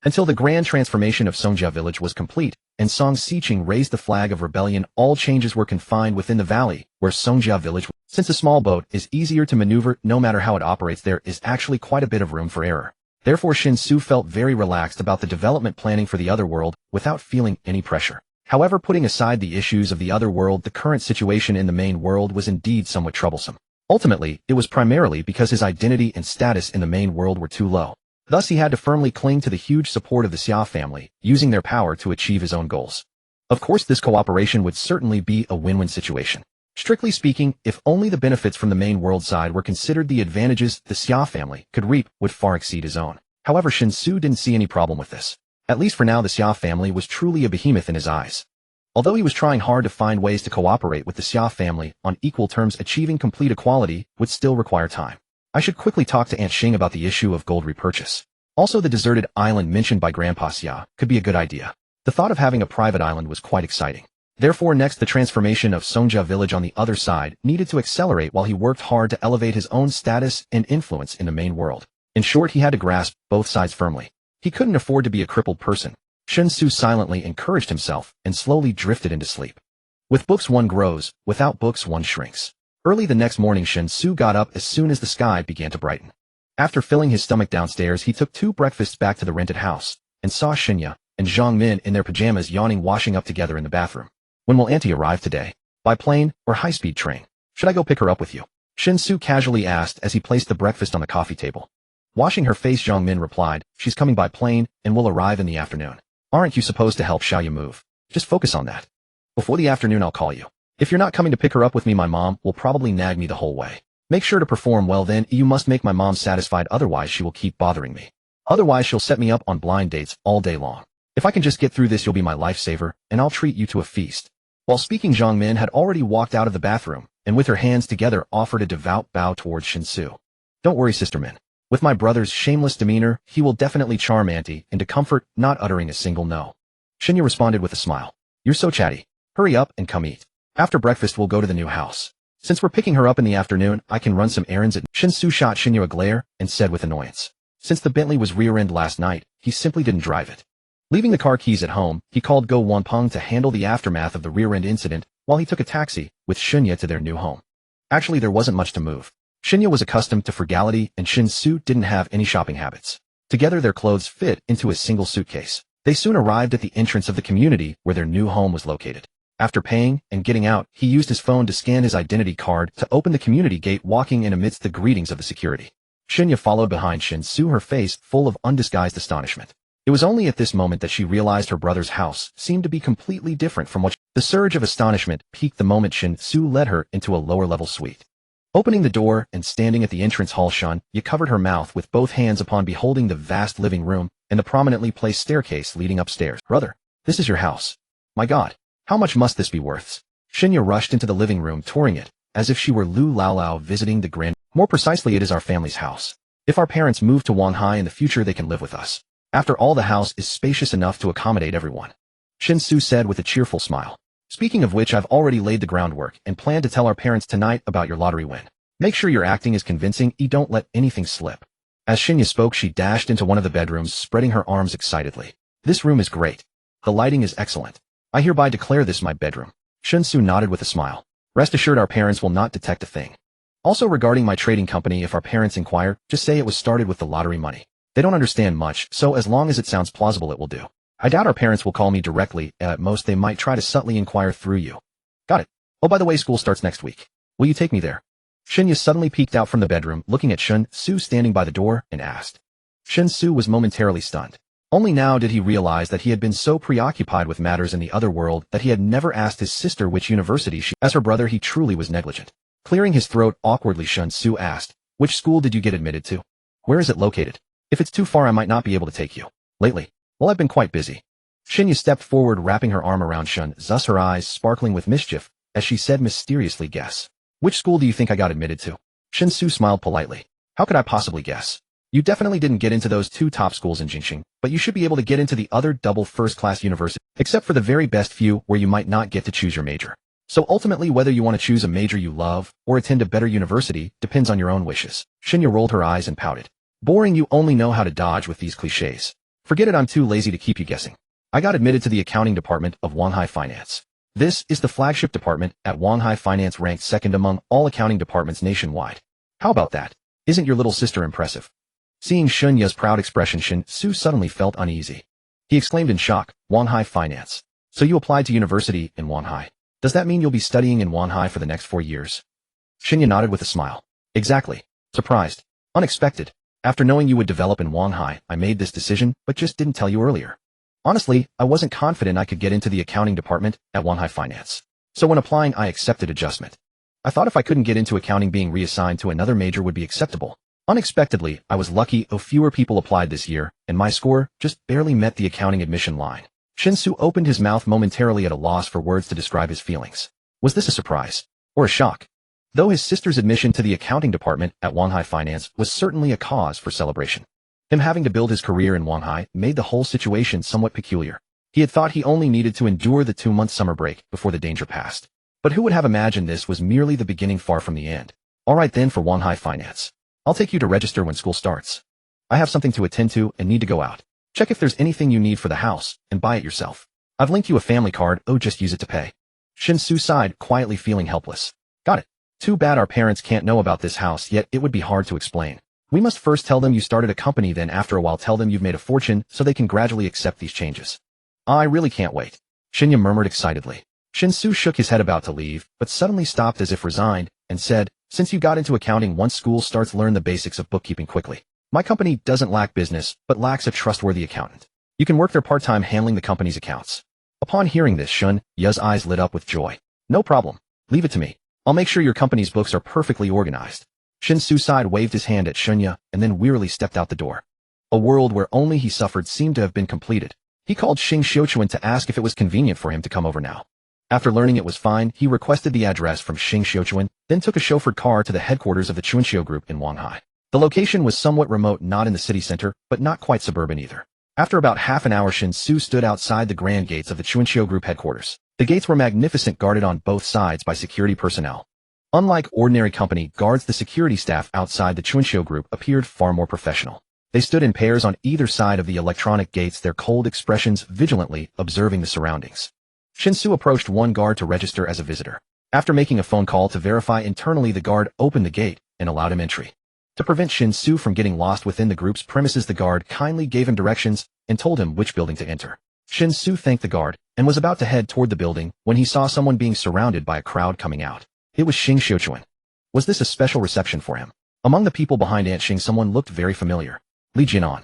Until the grand transformation of Songjia village was complete, and Song Xiqing raised the flag of rebellion, all changes were confined within the valley, where Songjia village was. Since a small boat is easier to maneuver no matter how it operates, there is actually quite a bit of room for error. Therefore, Shen Xu felt very relaxed about the development planning for the other world, without feeling any pressure. However, putting aside the issues of the other world, the current situation in the main world was indeed somewhat troublesome. Ultimately, it was primarily because his identity and status in the main world were too low. Thus, he had to firmly cling to the huge support of the Xia family, using their power to achieve his own goals. Of course, this cooperation would certainly be a win-win situation. Strictly speaking, if only the benefits from the main world side were considered, the advantages the Xia family could reap would far exceed his own. However, Shen Xu didn't see any problem with this. At least for now, the Xia family was truly a behemoth in his eyes. Although he was trying hard to find ways to cooperate with the Xia family on equal terms, achieving complete equality would still require time. I should quickly talk to Aunt Xing about the issue of gold repurchase. Also, the deserted island mentioned by Grandpa Xia could be a good idea. The thought of having a private island was quite exciting. Therefore next the transformation of Songjia village on the other side needed to accelerate while he worked hard to elevate his own status and influence in the main world. In short, he had to grasp both sides firmly. He couldn't afford to be a crippled person. Shen Xu silently encouraged himself and slowly drifted into sleep. With books one grows, without books one shrinks. Early the next morning Shen Xu got up as soon as the sky began to brighten. After filling his stomach downstairs he took 2 breakfasts back to the rented house, and saw Shinya and Zhang Min in their pajamas yawning washing up together in the bathroom. When will Auntie arrive today? By plane or high-speed train? Should I go pick her up with you? Shen Xu casually asked as he placed the breakfast on the coffee table. Washing her face Zhang Min replied, she's coming by plane and will arrive in the afternoon. Aren't you supposed to help Xiaoyu move? Just focus on that. Before the afternoon I'll call you. If you're not coming to pick her up with me my mom will probably nag me the whole way. Make sure to perform well then, you must make my mom satisfied otherwise she will keep bothering me. Otherwise she'll set me up on blind dates all day long. If I can just get through this you'll be my lifesaver, and I'll treat you to a feast. While speaking Zhang Min had already walked out of the bathroom, and with her hands together offered a devout bow towards Shen Xu. Don't worry Sister Min. With my brother's shameless demeanor, he will definitely charm Auntie into comfort, not uttering a single no. Shinya responded with a smile. You're so chatty. Hurry up and come eat. After breakfast we'll go to the new house. Since we're picking her up in the afternoon, I can run some errands at Shen Xu shot Shinya a glare and said with annoyance. Since the Bentley was rear-ended last night, he simply didn't drive it. Leaving the car keys at home, he called Go Wanpeng to handle the aftermath of the rear-end incident while he took a taxi with Shinya to their new home. Actually there wasn't much to move. Shinya was accustomed to frugality and Shen Xu didn't have any shopping habits. Together their clothes fit into a single suitcase. They soon arrived at the entrance of the community where their new home was located. After paying and getting out, he used his phone to scan his identity card to open the community gate walking in amidst the greetings of the security. Shinya followed behind Shen Xu, her face full of undisguised astonishment. It was only at this moment that she realized her brother's house seemed to be completely different from what the surge of astonishment peaked the moment Shen Xu led her into a lower-level suite. Opening the door and standing at the entrance hall, Shinya covered her mouth with both hands upon beholding the vast living room and the prominently placed staircase leading upstairs. Brother, this is your house. My God, how much must this be worth? Shinya rushed into the living room, touring it, as if she were Lu Laolao visiting the grand. More precisely, it is our family's house. If our parents move to Wanhai in the future, they can live with us. After all, the house is spacious enough to accommodate everyone. Shen Xu said with a cheerful smile. Speaking of which, I've already laid the groundwork and plan to tell our parents tonight about your lottery win. Make sure your acting is convincing, don't let anything slip. As Shinya spoke, she dashed into one of the bedrooms, spreading her arms excitedly. This room is great. The lighting is excellent. I hereby declare this my bedroom. Shen Xu nodded with a smile. Rest assured our parents will not detect a thing. Also regarding my trading company, if our parents inquire, just say it was started with the lottery money. They don't understand much, so as long as it sounds plausible it will do. I doubt our parents will call me directly, at most they might try to subtly inquire through you. Got it. Oh, by the way, school starts next week. Will you take me there? Shinya suddenly peeked out from the bedroom, looking at Shen Xu standing by the door, and asked. Shen Xu was momentarily stunned. Only now did he realize that he had been so preoccupied with matters in the other world that he had never asked his sister which university she. As her brother, he truly was negligent. Clearing his throat awkwardly, Shen Xu asked, which school did you get admitted to? Where is it located? If it's too far, I might not be able to take you. Lately? Well, I've been quite busy. Shinya stepped forward, wrapping her arm around Shen Xu's, her eyes sparkling with mischief, as she said mysteriously, guess. Which school do you think I got admitted to? Shen Xu smiled politely. How could I possibly guess? You definitely didn't get into those 2 top schools in Jingxing, but you should be able to get into the other double first-class universities, except for the very best few where you might not get to choose your major. So ultimately, whether you want to choose a major you love or attend a better university depends on your own wishes. Shinya rolled her eyes and pouted. Boring, you only know how to dodge with these cliches. Forget it, I'm too lazy to keep you guessing. I got admitted to the accounting department of Wanhai Finance. This is the flagship department at Wanhai Finance, ranked second among all accounting departments nationwide. How about that? Isn't your little sister impressive? Seeing Shunya's proud expression, Shen Xu suddenly felt uneasy. He exclaimed in shock, Wanhai Finance. So you applied to university in Wanhai. Does that mean you'll be studying in Wanhai for the next 4 years? Shinya nodded with a smile. Exactly. Surprised. Unexpected. After knowing you would develop in Wanhai, I made this decision, but just didn't tell you earlier. Honestly, I wasn't confident I could get into the accounting department at Wanhai Finance. So when applying, I accepted adjustment. I thought if I couldn't get into accounting, being reassigned to another major would be acceptable. Unexpectedly, I was lucky, fewer people applied this year, and my score just barely met the accounting admission line. Shen Xu opened his mouth, momentarily at a loss for words to describe his feelings. Was this a surprise? Or a shock? Though his sister's admission to the accounting department at Wanhai Finance was certainly a cause for celebration. Him having to build his career in Wanhai made the whole situation somewhat peculiar. He had thought he only needed to endure the 2-month summer break before the danger passed. But who would have imagined this was merely the beginning far from the end? Alright then, for Wanhai Finance. I'll take you to register when school starts. I have something to attend to and need to go out. Check if there's anything you need for the house, and buy it yourself. I've linked you a family card, just use it to pay. Shen Xu sighed, quietly feeling helpless. Got it. Too bad our parents can't know about this house yet, it would be hard to explain. We must first tell them you started a company, then after a while tell them you've made a fortune so they can gradually accept these changes. I really can't wait. Shinya murmured excitedly. Shen Xu shook his head about to leave, but suddenly stopped as if resigned, and said, since you got into accounting once school starts, learn the basics of bookkeeping quickly. My company doesn't lack business, but lacks a trustworthy accountant. You can work there part-time handling the company's accounts. Upon hearing this, Shun Ya's eyes lit up with joy. No problem. Leave it to me. I'll make sure your company's books are perfectly organized. Shen Xu sighed, waved his hand at Shunya, and then wearily stepped out the door. A world where only he suffered seemed to have been completed. He called Xing Xiuchuan to ask if it was convenient for him to come over now. After learning it was fine, he requested the address from Xing Xiuchuan, then took a chauffeured car to the headquarters of the Chuanxiu Group in Wanhai. The location was somewhat remote, not in the city center, but not quite suburban either. After about half an hour, Shen Xu stood outside the grand gates of the Chuanxiu Group headquarters. The gates were magnificent, guarded on both sides by security personnel. Unlike ordinary company guards, the security staff outside the Chuanxiu Group appeared far more professional. They stood in pairs on either side of the electronic gates, their cold expressions vigilantly observing the surroundings. Shen Xu approached one guard to register as a visitor. After making a phone call to verify internally, the guard opened the gate and allowed him entry. To prevent Shen Xu from getting lost within the group's premises, the guard kindly gave him directions and told him which building to enter. Shen Xu thanked the guard and was about to head toward the building when he saw someone being surrounded by a crowd coming out. It was Xing Xiuchuan. Was this a special reception for him? Among the people behind Aunt Xing, someone looked very familiar. Li Jianan.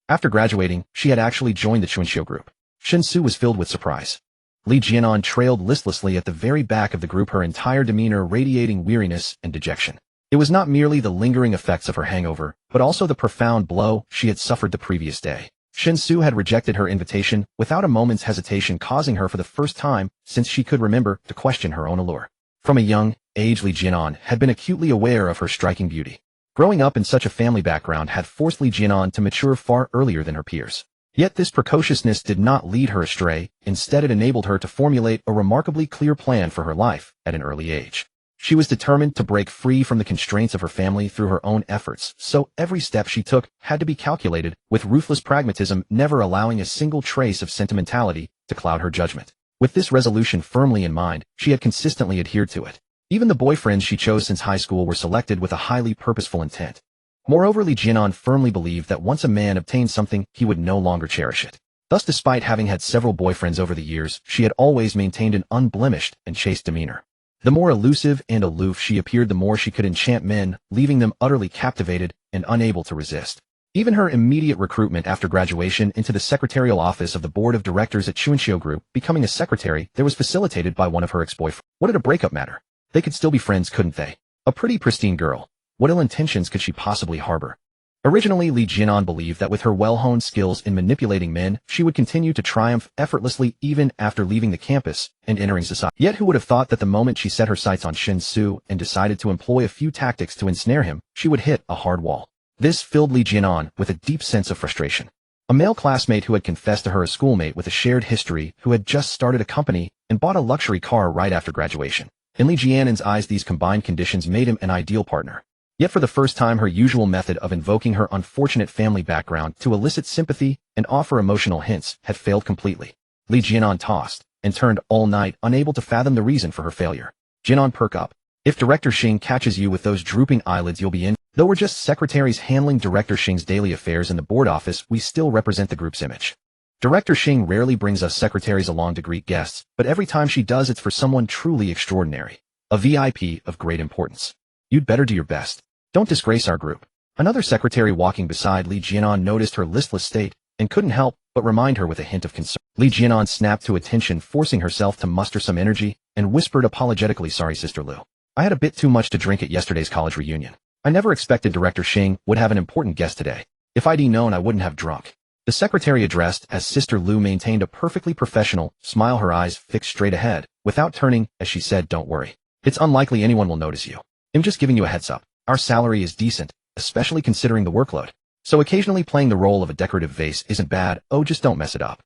After graduating, she had actually joined the Chuanxiu Group. Shen Xu was filled with surprise. Li Jianan trailed listlessly at the very back of the group, her entire demeanor radiating weariness and dejection. It was not merely the lingering effects of her hangover, but also the profound blow she had suffered the previous day. Shen Xu had rejected her invitation without a moment's hesitation, causing her for the first time since she could remember to question her own allure. From a young age, Li Jianan had been acutely aware of her striking beauty. Growing up in such a family background had forced Li Jianan to mature far earlier than her peers. Yet this precociousness did not lead her astray. Instead, it enabled her to formulate a remarkably clear plan for her life at an early age. She was determined to break free from the constraints of her family through her own efforts, so every step she took had to be calculated with ruthless pragmatism, never allowing a single trace of sentimentality to cloud her judgment. With this resolution firmly in mind, she had consistently adhered to it. Even the boyfriends she chose since high school were selected with a highly purposeful intent. Moreover, Li Jianan firmly believed that once a man obtained something, he would no longer cherish it. Thus, despite having had several boyfriends over the years, she had always maintained an unblemished and chaste demeanor. The more elusive and aloof she appeared, the more she could enchant men, leaving them utterly captivated and unable to resist. Even her immediate recruitment after graduation into the secretarial office of the board of directors at Chuanxiu Group, becoming a secretary there, was facilitated by one of her ex-boyfriends. What did a breakup matter? They could still be friends, couldn't they? A pretty pristine girl. What ill intentions could she possibly harbor? Originally, Li Jianan believed that with her well-honed skills in manipulating men, she would continue to triumph effortlessly even after leaving the campus and entering society. Yet who would have thought that the moment she set her sights on Shen Xu and decided to employ a few tactics to ensnare him, she would hit a hard wall. This filled Li Jianan with a deep sense of frustration. A male classmate who had confessed to her, a schoolmate with a shared history who had just started a company and bought a luxury car right after graduation. In Li Jianan's eyes, these combined conditions made him an ideal partner. Yet for the first time, her usual method of invoking her unfortunate family background to elicit sympathy and offer emotional hints had failed completely. Li Jianan tossed and turned all night, unable to fathom the reason for her failure. Jianan, perk up. If Director Xing catches you with those drooping eyelids, you'll be in. Though we're just secretaries handling Director Xing's daily affairs in the board office, we still represent the group's image. Director Xing rarely brings us secretaries along to greet guests, but every time she does, it's for someone truly extraordinary. A VIP of great importance. You'd better do your best. Don't disgrace our group. Another secretary walking beside Li Jianan noticed her listless state and couldn't help but remind her with a hint of concern. Li Jianan snapped to attention, forcing herself to muster some energy, and whispered apologetically, "Sorry, Sister Liu. I had a bit too much to drink at yesterday's college reunion. I never expected Director Xing would have an important guest today. If I'd known, I wouldn't have drunk." The secretary addressed as Sister Liu maintained a perfectly professional smile, her eyes fixed straight ahead, without turning, as she said, "Don't worry. It's unlikely anyone will notice you. I'm just giving you a heads up. Our salary is decent, especially considering the workload. So occasionally playing the role of a decorative vase isn't bad. Just don't mess it up."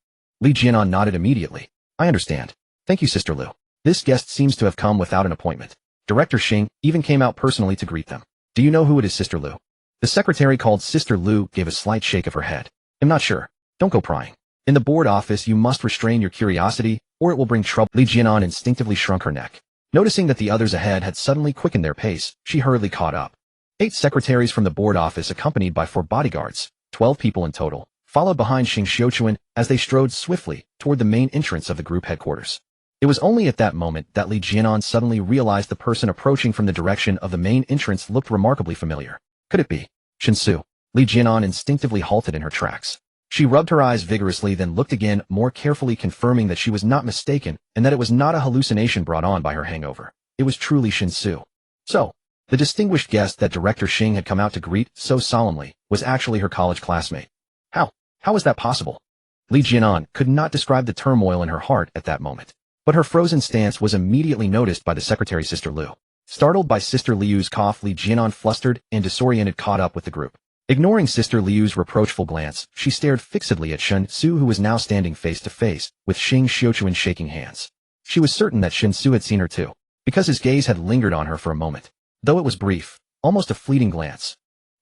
Li Jianan nodded immediately. I understand. Thank you, Sister Lu. This guest seems to have come without an appointment. Director Xing even came out personally to greet them. Do you know who it is, Sister Lu? The secretary called Sister Lu gave a slight shake of her head. I'm not sure. Don't go prying. In the board office, you must restrain your curiosity, or it will bring trouble. Li Jianan instinctively shrunk her neck. Noticing that the others ahead had suddenly quickened their pace, she hurriedly caught up. 8 secretaries from the board office accompanied by 4 bodyguards, 12 people in total, followed behind Shen Xu as they strode swiftly toward the main entrance of the group headquarters. It was only at that moment that Li Jianan suddenly realized the person approaching from the direction of the main entrance looked remarkably familiar. Could it be Shen Xu? Li Jianan instinctively halted in her tracks. She rubbed her eyes vigorously, then looked again, more carefully, confirming that she was not mistaken and that it was not a hallucination brought on by her hangover. It was truly Shen Xu. So, the distinguished guest that Director Xing had come out to greet so solemnly was actually her college classmate. How was that possible? Li Jianan could not describe the turmoil in her heart at that moment. But her frozen stance was immediately noticed by the secretary Sister Lu. Startled by Sister Liu's cough, Li Jianan, flustered and disoriented, caught up with the group. Ignoring Sister Liu's reproachful glance, she stared fixedly at Shen Xu, who was now standing face to face with Shen Xu shaking hands. She was certain that Shen Xu had seen her too, because his gaze had lingered on her for a moment, though it was brief, almost a fleeting glance.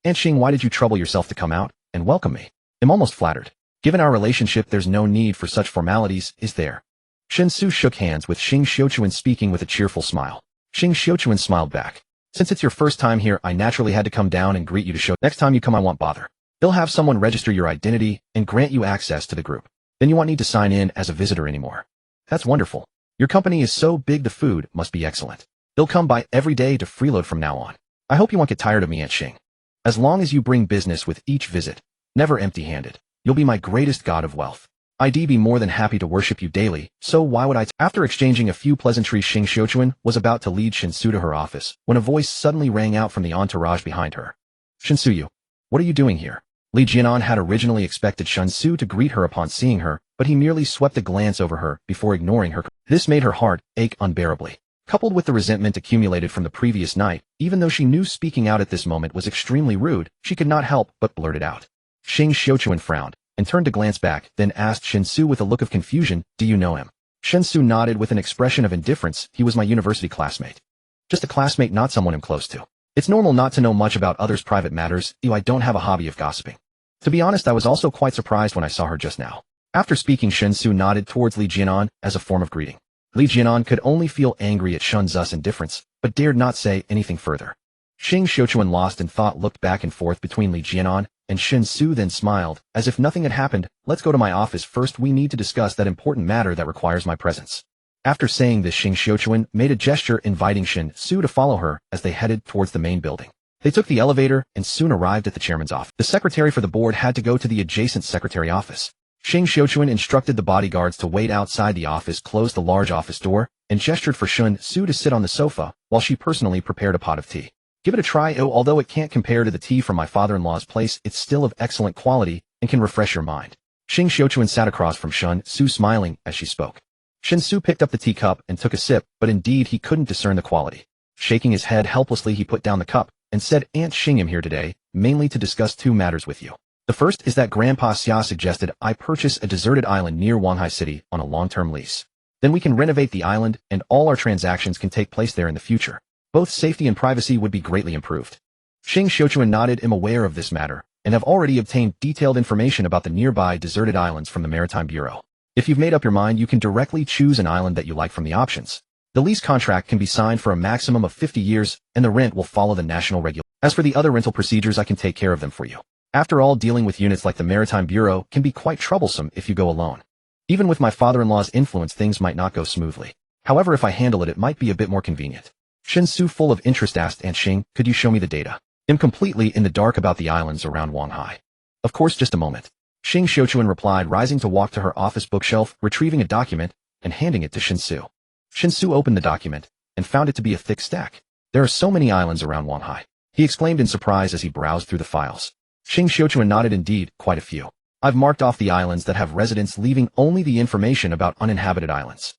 Aunt Xing, why did you trouble yourself to come out and welcome me? I'm almost flattered. Given our relationship, there's no need for such formalities, is there? Shen Xu shook hands with Shen Xu, speaking with a cheerful smile. Shen Xu smiled back. Since it's your first time here, I naturally had to come down and greet you to show next time you come I won't bother. They'll have someone register your identity and grant you access to the group. Then you won't need to sign in as a visitor anymore. That's wonderful. Your company is so big, the food must be excellent. They'll come by every day to freeload from now on. I hope you won't get tired of me, Aunt Xing. As long as you bring business with each visit, never empty-handed, you'll be my greatest god of wealth. I'd be more than happy to worship you daily, so why would I? After exchanging a few pleasantries, Shen Xu was about to lead Shen Xu to her office when a voice suddenly rang out from the entourage behind her. Shen Xu, what are you doing here? Li Jianan had originally expected Shen Xu to greet her upon seeing her, but he merely swept a glance over her before ignoring her. This made her heart ache unbearably. Coupled with the resentment accumulated from the previous night, even though she knew speaking out at this moment was extremely rude, she could not help but blurt it out. Shen Xu frowned and turned to glance back, then asked Shen Xu with a look of confusion, do you know him? Shen Xu nodded with an expression of indifference. He was my university classmate. Just a classmate, not someone I'm close to. It's normal not to know much about others' private matters. I don't have a hobby of gossiping. To be honest, I was also quite surprised when I saw her just now. After speaking, Shen Xu nodded towards Li Jianan as a form of greeting. Li Jianan could only feel angry at Shen Xu's indifference, but dared not say anything further. Shen Xu, lost in thought, looked back and forth between Li Jianan and Shen Xu, then smiled, as if nothing had happened. Let's go to my office first. We need to discuss that important matter that requires my presence. After saying this, Shen Xu made a gesture inviting Shen Xu to follow her as they headed towards the main building. They took the elevator and soon arrived at the chairman's office. The secretary for the board had to go to the adjacent secretary office. Shen Xu instructed the bodyguards to wait outside the office, closed the large office door, and gestured for Shen Xu to sit on the sofa while she personally prepared a pot of tea. Give it a try. Although it can't compare to the tea from my father-in-law's place, it's still of excellent quality and can refresh your mind. Shen Xu sat across from Shen Xu, smiling as she spoke. Shen Xu picked up the teacup and took a sip, but indeed he couldn't discern the quality. Shaking his head helplessly, he put down the cup and said, Aunt Xing, I'm here today, mainly to discuss 2 matters with you. The first is that Grandpa Xia suggested I purchase a deserted island near Wanghai City on a long-term lease. Then we can renovate the island and all our transactions can take place there in the future. Both safety and privacy would be greatly improved. Shen Xu nodded. I'm aware of this matter and have already obtained detailed information about the nearby deserted islands from the Maritime Bureau. If you've made up your mind, you can directly choose an island that you like from the options. The lease contract can be signed for a maximum of 50 years, and the rent will follow the national regulations. As for the other rental procedures, I can take care of them for you. After all, dealing with units like the Maritime Bureau can be quite troublesome if you go alone. Even with my father-in-law's influence, things might not go smoothly. However, if I handle it, it might be a bit more convenient. Shen Xu, full of interest, asked, Aunt Xing, could you show me the data? I'm completely in the dark about the islands around Wanghai. Of course, just a moment. Shen Xu replied, rising to walk to her office bookshelf, retrieving a document, and handing it to Shen Xu. Shen Xu opened the document and found it to be a thick stack. There are so many islands around Wanghai, he exclaimed in surprise as he browsed through the files. Shen Xu nodded. Indeed, quite a few. I've marked off the islands that have residents, leaving only the information about uninhabited islands.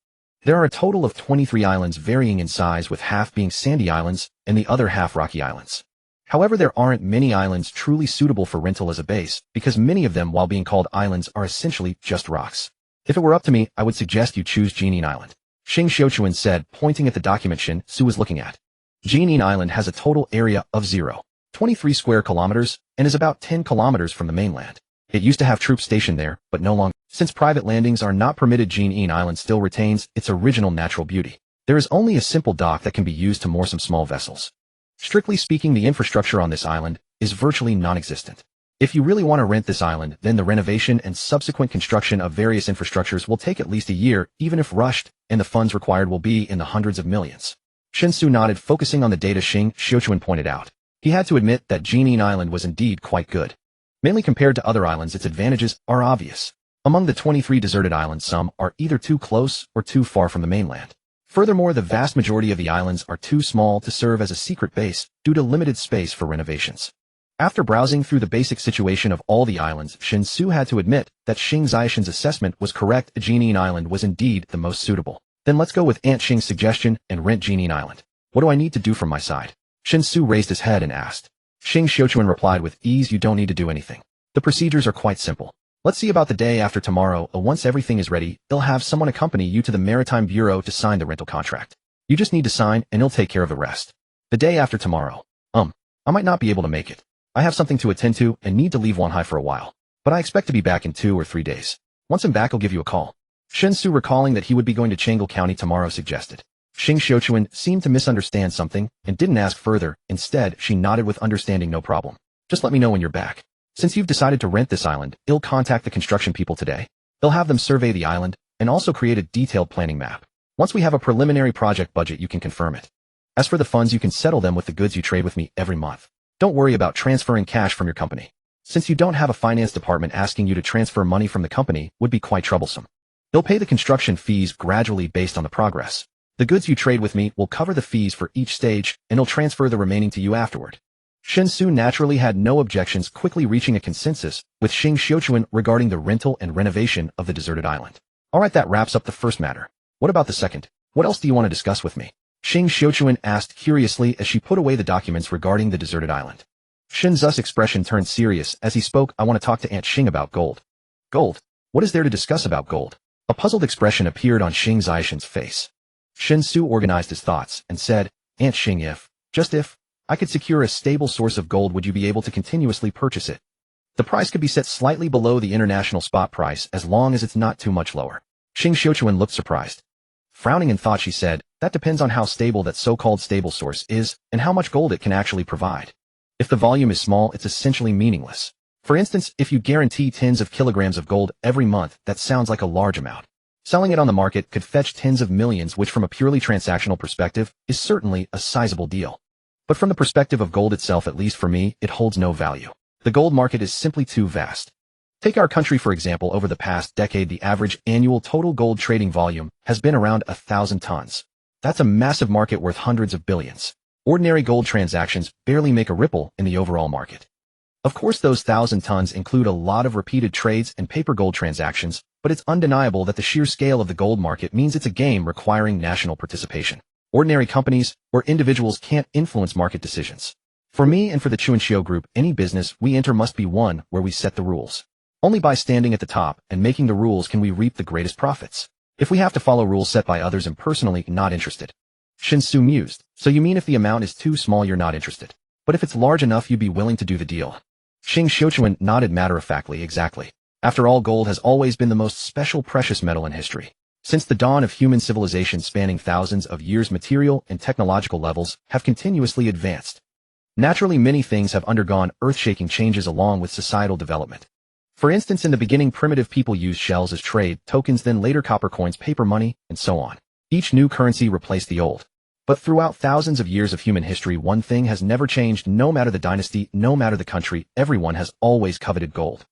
There are a total of 23 islands, varying in size, with half being sandy islands and the other half rocky islands. However, there aren't many islands truly suitable for rental as a base, because many of them, while being called islands, are essentially just rocks. If it were up to me, I would suggest you choose Jining Island. Shen Xu said, pointing at the document Shen Xu was looking at. Jining Island has a total area of 0.23 square kilometers and is about 10 kilometers from the mainland. It used to have troops stationed there, but no longer. Since private landings are not permitted, Jining Island still retains its original natural beauty. There is only a simple dock that can be used to moor some small vessels. Strictly speaking, the infrastructure on this island is virtually non-existent. If you really want to rent this island, then the renovation and subsequent construction of various infrastructures will take at least a year, even if rushed, and the funds required will be in the hundreds of millions. Shen Xu nodded, focusing on the data Shen Xu pointed out. He had to admit that Jining Island was indeed quite good. Mainly compared to other islands, its advantages are obvious. Among the 23 deserted islands, some are either too close or too far from the mainland. Furthermore, the vast majority of the islands are too small to serve as a secret base due to limited space for renovations. After browsing through the basic situation of all the islands, Shen Xu had to admit that Xing Zhaishan's assessment was correct. Jining Island was indeed the most suitable. Then let's go with Aunt Xing's suggestion and rent Jining Island. What do I need to do from my side? Shen Xu raised his head and asked. Shen Xu replied with ease, you don't need to do anything. The procedures are quite simple. Let's see about the day after tomorrow. Once everything is ready, they'll have someone accompany you to the Maritime Bureau to sign the rental contract. You just need to sign and he'll take care of the rest. The day after tomorrow. I might not be able to make it. I have something to attend to and need to leave Wanhai for a while. But I expect to be back in 2 or 3 days. Once I'm back, I'll give you a call. Shen Xu, recalling that he would be going to Changle County tomorrow, suggested. Shen Xu seemed to misunderstand something and didn't ask further. Instead, she nodded with understanding. No problem. Just let me know when you're back. Since you've decided to rent this island, I'll contact the construction people today. They'll have them survey the island and also create a detailed planning map. Once we have a preliminary project budget, you can confirm it. As for the funds, you can settle them with the goods you trade with me every month. Don't worry about transferring cash from your company. Since you don't have a finance department, asking you to transfer money from the company would be quite troublesome. They'll pay the construction fees gradually based on the progress. The goods you trade with me will cover the fees for each stage, and I'll transfer the remaining to you afterward. Shen Xu naturally had no objections, quickly reaching a consensus with Shen Xu regarding the rental and renovation of the deserted island. Alright, that wraps up the first matter. What about the second? What else do you want to discuss with me? Shen Xu asked curiously as she put away the documents regarding the deserted island. Shen Xu's expression turned serious as he spoke. I want to talk to Aunt Xing about gold. Gold? What is there to discuss about gold? A puzzled expression appeared on Xing Zhaishan's face. Shen Xu organized his thoughts and said, Aunt Xing, if I could secure a stable source of gold, would you be able to continuously purchase it? The price could be set slightly below the international spot price as long as it's not too much lower. Shen Xu looked surprised. Frowning in thought, she said, that depends on how stable that so-called stable source is and how much gold it can actually provide. If the volume is small, it's essentially meaningless. For instance, if you guarantee tens of kilograms of gold every month, that sounds like a large amount. Selling it on the market could fetch tens of millions, which from a purely transactional perspective is certainly a sizable deal. But from the perspective of gold itself, at least for me, it holds no value. The gold market is simply too vast. Take our country, for example. Over the past decade, the average annual total gold trading volume has been around 1,000 tons. That's a massive market worth hundreds of billions. Ordinary gold transactions barely make a ripple in the overall market. Of course, those 1,000 tons include a lot of repeated trades and paper gold transactions, but it's undeniable that the sheer scale of the gold market means it's a game requiring national participation. Ordinary companies or individuals can't influence market decisions. For me and for the Chuanxiu Group, any business we enter must be one where we set the rules. Only by standing at the top and making the rules can we reap the greatest profits. If we have to follow rules set by others, I'm personally not interested. Shen Xu mused. So you mean if the amount is too small, you're not interested? But if it's large enough, you'd be willing to do the deal? Shen Xu nodded matter-of-factly. Exactly. After all, gold has always been the most special precious metal in history. Since the dawn of human civilization, spanning thousands of years, material and technological levels have continuously advanced. Naturally, many things have undergone earth-shaking changes along with societal development. For instance, in the beginning, primitive people used shells as trade tokens, then later copper coins, paper money, and so on. Each new currency replaced the old. But throughout thousands of years of human history, one thing has never changed. No matter the dynasty, no matter the country, everyone has always coveted gold.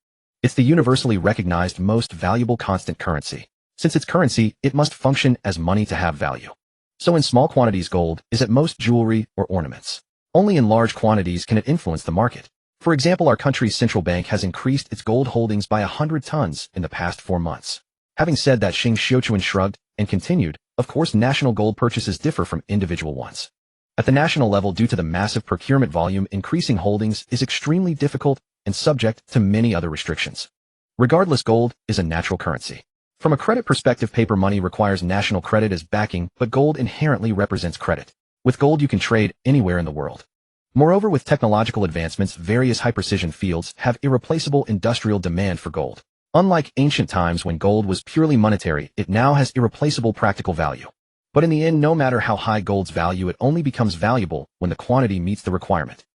It's the universally recognized most valuable constant currency. Since it's currency, it must function as money to have value. So in small quantities, gold is at most jewelry or ornaments. Only in large quantities can it influence the market. For example, our country's central bank has increased its gold holdings by 100 tons in the past 4 months. Having said that, Shen Xu shrugged and continued, of course, national gold purchases differ from individual ones. At the national level, due to the massive procurement volume, increasing holdings is extremely difficult and subject to many other restrictions. Regardless, gold is a natural currency. From a credit perspective, paper money requires national credit as backing, but gold inherently represents credit. With gold you can trade anywhere in the world. Moreover, with technological advancements, various high-precision fields have irreplaceable industrial demand for gold. Unlike ancient times when gold was purely monetary, it now has irreplaceable practical value. But in the end, no matter how high gold's value, it only becomes valuable when the quantity meets the requirement.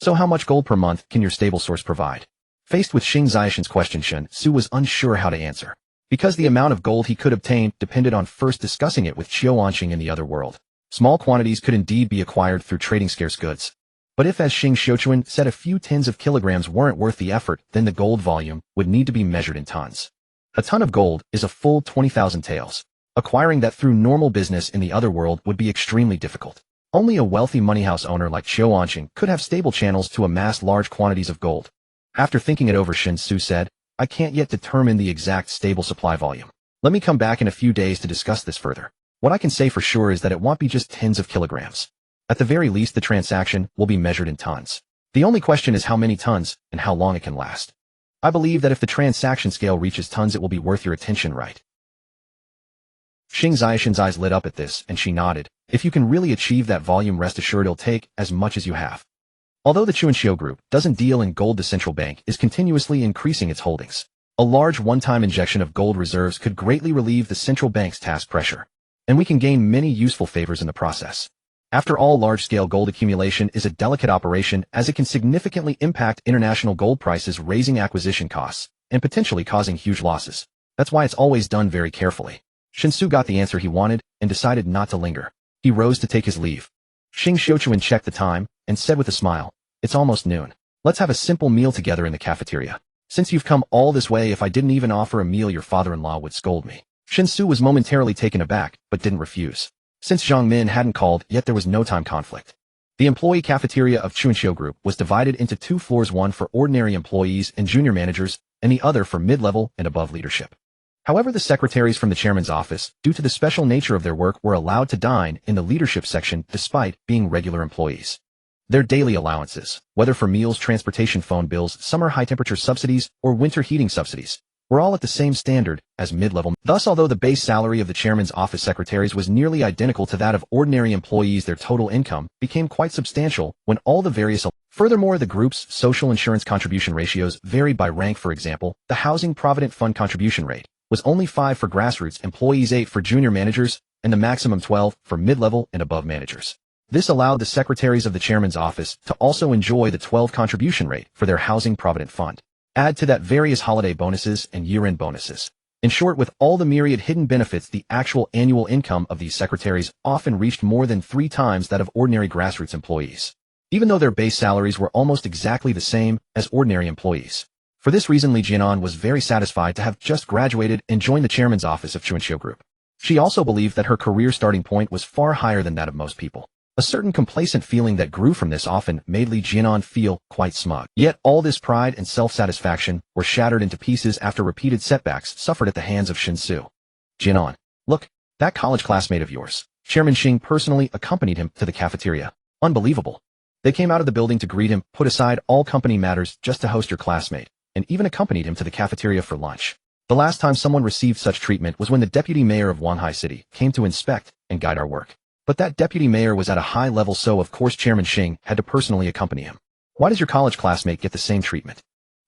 So how much gold per month can your stable source provide? Faced with Shen Xu's question, Shen Xu was unsure how to answer. Because the amount of gold he could obtain depended on first discussing it with Qiuanqing in the other world. Small quantities could indeed be acquired through trading scarce goods. But if, as Shen Xu said, a few tens of kilograms weren't worth the effort, then the gold volume would need to be measured in tons. A ton of gold is a full 20,000 taels. Acquiring that through normal business in the other world would be extremely difficult. Only a wealthy moneyhouse owner like Qiuanqing could have stable channels to amass large quantities of gold. After thinking it over, Shen Xu said, I can't yet determine the exact stable supply volume. Let me come back in a few days to discuss this further. What I can say for sure is that it won't be just tens of kilograms. At the very least, the transaction will be measured in tons. The only question is how many tons and how long it can last. I believe that if the transaction scale reaches tons, it will be worth your attention, right? Shen Xu's eyes lit up at this, and she nodded. If you can really achieve that volume, rest assured it'll take as much as you have. Although the Qiuanqing Group doesn't deal in gold, the central bank is continuously increasing its holdings. A large one-time injection of gold reserves could greatly relieve the central bank's task pressure. And we can gain many useful favors in the process. After all, large-scale gold accumulation is a delicate operation as it can significantly impact international gold prices, raising acquisition costs and potentially causing huge losses. That's why it's always done very carefully. Shen Xu got the answer he wanted and decided not to linger. He rose to take his leave. Shen Xu checked the time and said with a smile, it's almost noon. Let's have a simple meal together in the cafeteria. Since you've come all this way, if I didn't even offer a meal, your father-in-law would scold me. Shen Xu was momentarily taken aback, but didn't refuse. Since Zhang Min hadn't called, yet there was no time conflict. The employee cafeteria of Qiuanqing Group was divided into two floors, one for ordinary employees and junior managers, and the other for mid-level and above leadership. However, the secretaries from the chairman's office, due to the special nature of their work, were allowed to dine in the leadership section despite being regular employees. Their daily allowances, whether for meals, transportation, phone bills, summer high-temperature subsidies, or winter heating subsidies, were all at the same standard as mid-level. Thus, although the base salary of the chairman's office secretaries was nearly identical to that of ordinary employees, their total income became quite substantial when all the various. Furthermore, the group's social insurance contribution ratios varied by rank. For example, the Housing Provident Fund contribution rate was only 5 for grassroots employees, 8 for junior managers, and the maximum 12 for mid-level and above managers. This allowed the secretaries of the chairman's office to also enjoy the 12 contribution rate for their Housing Provident Fund. Add to that various holiday bonuses and year-end bonuses. In short, with all the myriad hidden benefits, the actual annual income of these secretaries often reached more than 3 times that of ordinary grassroots employees, even though their base salaries were almost exactly the same as ordinary employees. For this reason, Li Jianan was very satisfied to have just graduated and joined the chairman's office of Qiuanqing Group. She also believed that her career starting point was far higher than that of most people. A certain complacent feeling that grew from this often made Li Jianan feel quite smug. Yet all this pride and self-satisfaction were shattered into pieces after repeated setbacks suffered at the hands of Shen Xu. Jianan, look, that college classmate of yours. Chairman Xing personally accompanied him to the cafeteria. Unbelievable. They came out of the building to greet him, put aside all company matters just to host your classmate, and even accompanied him to the cafeteria for lunch. The last time someone received such treatment was when the deputy mayor of Wanhai City came to inspect and guide our work. But that deputy mayor was at a high level, so of course Chairman Xing had to personally accompany him. Why does your college classmate get the same treatment?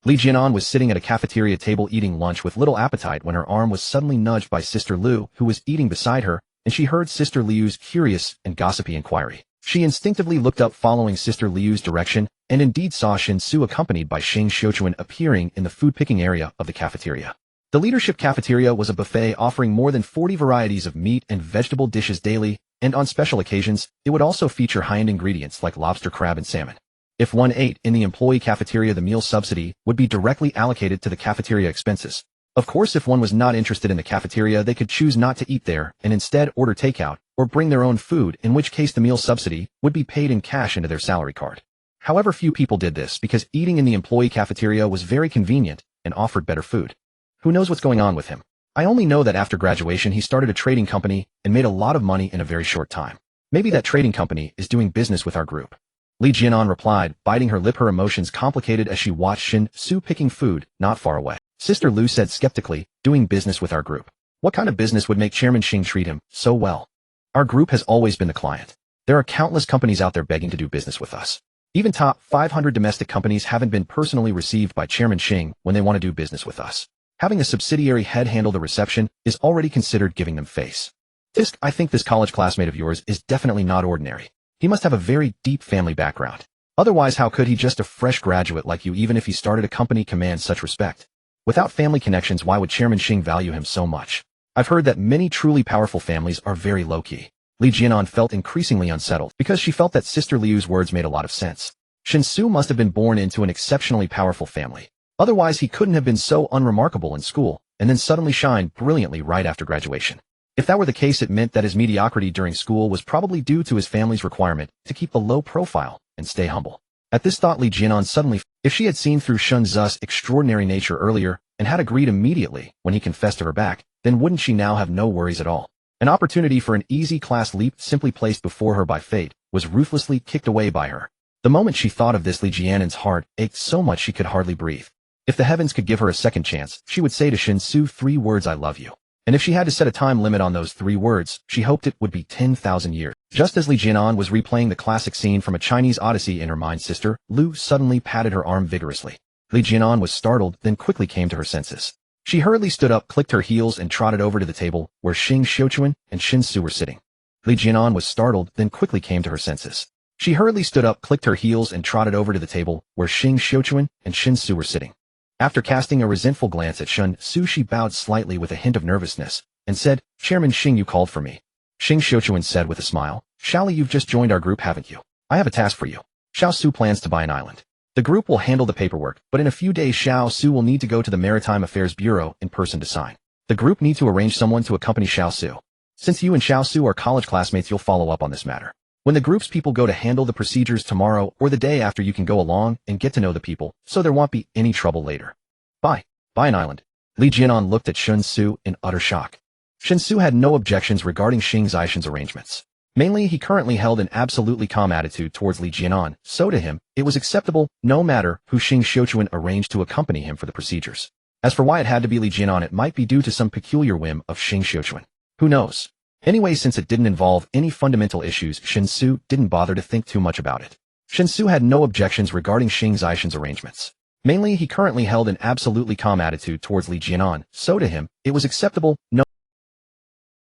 Li Jianan was sitting at a cafeteria table eating lunch with little appetite when her arm was suddenly nudged by Sister Liu, who was eating beside her, and she heard Sister Liu's curious and gossipy inquiry. She instinctively looked up, following Sister Liu's direction, and indeed saw Shen Xu accompanied by Shen Xu appearing in the food-picking area of the cafeteria. The leadership cafeteria was a buffet offering more than 40 varieties of meat and vegetable dishes daily, and on special occasions, it would also feature high-end ingredients like lobster, crab, and salmon. If one ate in the employee cafeteria, the meal subsidy would be directly allocated to the cafeteria expenses. Of course, if one was not interested in the cafeteria, they could choose not to eat there and instead order takeout or bring their own food, in which case the meal subsidy would be paid in cash into their salary card. However, few people did this because eating in the employee cafeteria was very convenient and offered better food. Who knows what's going on with him? I only know that after graduation he started a trading company and made a lot of money in a very short time. Maybe that trading company is doing business with our group. Li Jianan replied, biting her lip, her emotions complicated as she watched Shen Xu picking food not far away. Sister Liu said skeptically, doing business with our group. What kind of business would make Chairman Xing treat him so well? Our group has always been the client. There are countless companies out there begging to do business with us. Even top 500 domestic companies haven't been personally received by Chairman Xing when they want to do business with us. Having a subsidiary head handle the reception is already considered giving them face. Tisk, I think this college classmate of yours is definitely not ordinary. He must have a very deep family background. Otherwise, how could he, just a fresh graduate like you, even if he started a company, command such respect? Without family connections, why would Chairman Xing value him so much? I've heard that many truly powerful families are very low-key. Li Jianan felt increasingly unsettled because she felt that Sister Liu's words made a lot of sense. Shen Xu must have been born into an exceptionally powerful family. Otherwise, he couldn't have been so unremarkable in school and then suddenly shine brilliantly right after graduation. If that were the case, it meant that his mediocrity during school was probably due to his family's requirement to keep a low profile and stay humble. At this thought, Li Jianan suddenly, if she had seen through Shen Xu's extraordinary nature earlier and had agreed immediately when he confessed to her back, then wouldn't she now have no worries at all? An opportunity for an easy class leap simply placed before her by fate was ruthlessly kicked away by her. The moment she thought of this, Li Jianan's heart ached so much she could hardly breathe. If the heavens could give her a second chance, she would say to Shen Xu 3 words, "I love you." And if she had to set a time limit on those 3 words, she hoped it would be 10,000 years. Just as Li Jianan was replaying the classic scene from A Chinese Odyssey in her mind, Sister Liu suddenly patted her arm vigorously. Li Jianan was startled, then quickly came to her senses. She hurriedly stood up, clicked her heels, and trotted over to the table where Xing Xiuquan and Shen Xu were sitting. Li Jianan was startled, then quickly came to her senses. She hurriedly stood up, clicked her heels, and trotted over to the table where Xing Xiuquan and Shen Xu were sitting. After casting a resentful glance at Shen Xu, she bowed slightly with a hint of nervousness and said, "Chairman Xing, you called for me." Xing Xiuquan said with a smile, "Xiaoli, you've just joined our group, haven't you? I have a task for you. Xiao Su plans to buy an island. The group will handle the paperwork, but in a few days Xiao Su will need to go to the Maritime Affairs Bureau in person to sign. The group need to arrange someone to accompany Xiao Su. Since you and Xiao Su are college classmates, you'll follow up on this matter. When the group's people go to handle the procedures tomorrow or the day after, you can go along and get to know the people, so there won't be any trouble later. Buy an island." Li Jianan looked at Shen Xu in utter shock. Shen Xu had no objections regarding Xing Zishan's arrangements. Mainly, he currently held an absolutely calm attitude towards Li Jianan, so to him, it was acceptable no matter who Xing Xiuquan arranged to accompany him for the procedures. As for why it had to be Li Jianan, it might be due to some peculiar whim of Xing Xiuquan. Who knows? Anyway, since it didn't involve any fundamental issues, Shen Xu didn't bother to think too much about it. Shen Xu had no objections regarding Xing Zishan's arrangements. Mainly, he currently held an absolutely calm attitude towards Li Jianan, so to him, it was acceptable no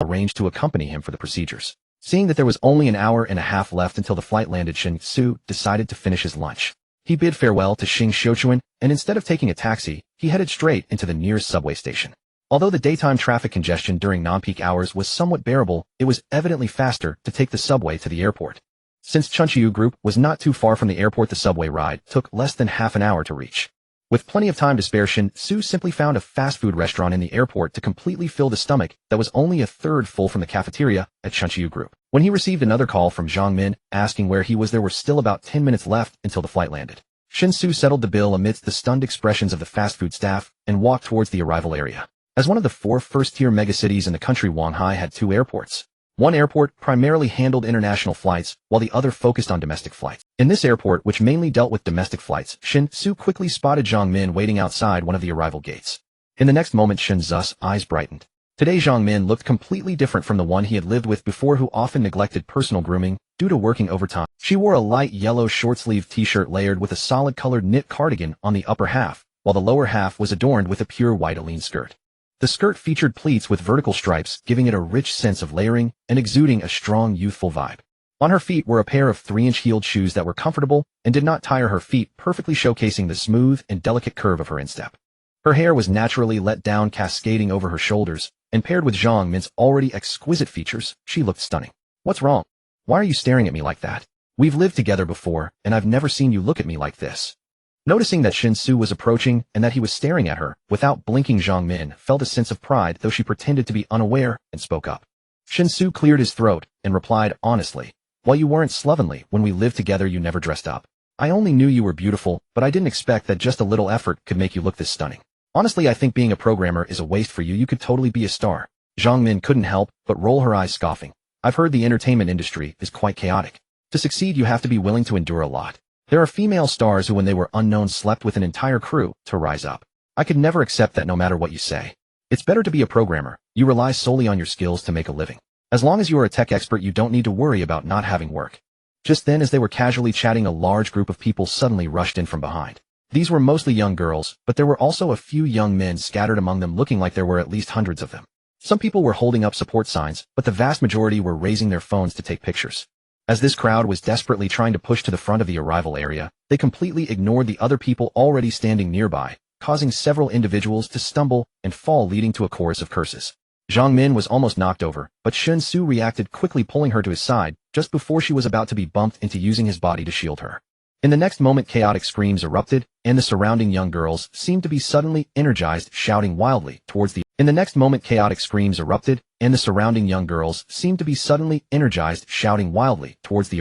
arranged to accompany him for the procedures. Seeing that there was only an hour and a half left until the flight landed, Shen Xu decided to finish his lunch. He bid farewell to Xing Xiuquan, and instead of taking a taxi, he headed straight into the nearest subway station. Although the daytime traffic congestion during non-peak hours was somewhat bearable, it was evidently faster to take the subway to the airport. Since Chunqiu Group was not too far from the airport, the subway ride took less than half an hour to reach. With plenty of time to spare, Shen Xu simply found a fast food restaurant in the airport to completely fill the stomach that was only a third full from the cafeteria at Chunqiu Group. When he received another call from Zhang Min asking where he was, there were still about 10 minutes left until the flight landed. Shen Xu settled the bill amidst the stunned expressions of the fast food staff and walked towards the arrival area. As one of the 4 first-tier megacities in the country, Wanhai had 2 airports. One airport primarily handled international flights, while the other focused on domestic flights. In this airport, which mainly dealt with domestic flights, Shen Xu quickly spotted Zhang Min waiting outside one of the arrival gates. In the next moment, Shen Xu's eyes brightened. Today, Zhang Min looked completely different from the one he had lived with before, who often neglected personal grooming due to working overtime. She wore a light yellow short-sleeved t-shirt layered with a solid-colored knit cardigan on the upper half, while the lower half was adorned with a pure white Aline skirt. The skirt featured pleats with vertical stripes, giving it a rich sense of layering and exuding a strong youthful vibe. On her feet were a pair of 3-inch heeled shoes that were comfortable and did not tire her feet, perfectly showcasing the smooth and delicate curve of her instep. Her hair was naturally let down, cascading over her shoulders, and paired with Zhang Min's already exquisite features, she looked stunning. "What's wrong? Why are you staring at me like that? We've lived together before, and I've never seen you look at me like this." Noticing that Shen Xu was approaching and that he was staring at her, without blinking, Zhang Min felt a sense of pride, though she pretended to be unaware, and spoke up. Shen Xu cleared his throat and replied honestly, "While you weren't slovenly, when we lived together you never dressed up. I only knew you were beautiful, but I didn't expect that just a little effort could make you look this stunning. Honestly, I think being a programmer is a waste for you. You could totally be a star." Zhang Min couldn't help but roll her eyes, scoffing. "I've heard the entertainment industry is quite chaotic. To succeed, you have to be willing to endure a lot. There are female stars who, when they were unknown, slept with an entire crew to rise up. I could never accept that, no matter what you say." It's better to be a programmer. You rely solely on your skills to make a living. As long as you are a tech expert, you don't need to worry about not having work. Just then, as they were casually chatting, a large group of people suddenly rushed in from behind. These were mostly young girls, but there were also a few young men scattered among them, looking like there were at least hundreds of them. Some people were holding up support signs, but the vast majority were raising their phones to take pictures. As this crowd was desperately trying to push to the front of the arrival area, they completely ignored the other people already standing nearby, causing several individuals to stumble and fall, leading to a chorus of curses. Zhang Min was almost knocked over, but Shen Xu reacted quickly, pulling her to his side just before she was about to be bumped into, using his body to shield her. In the next moment, chaotic screams erupted, and the surrounding young girls seemed to be suddenly energized, shouting wildly towards the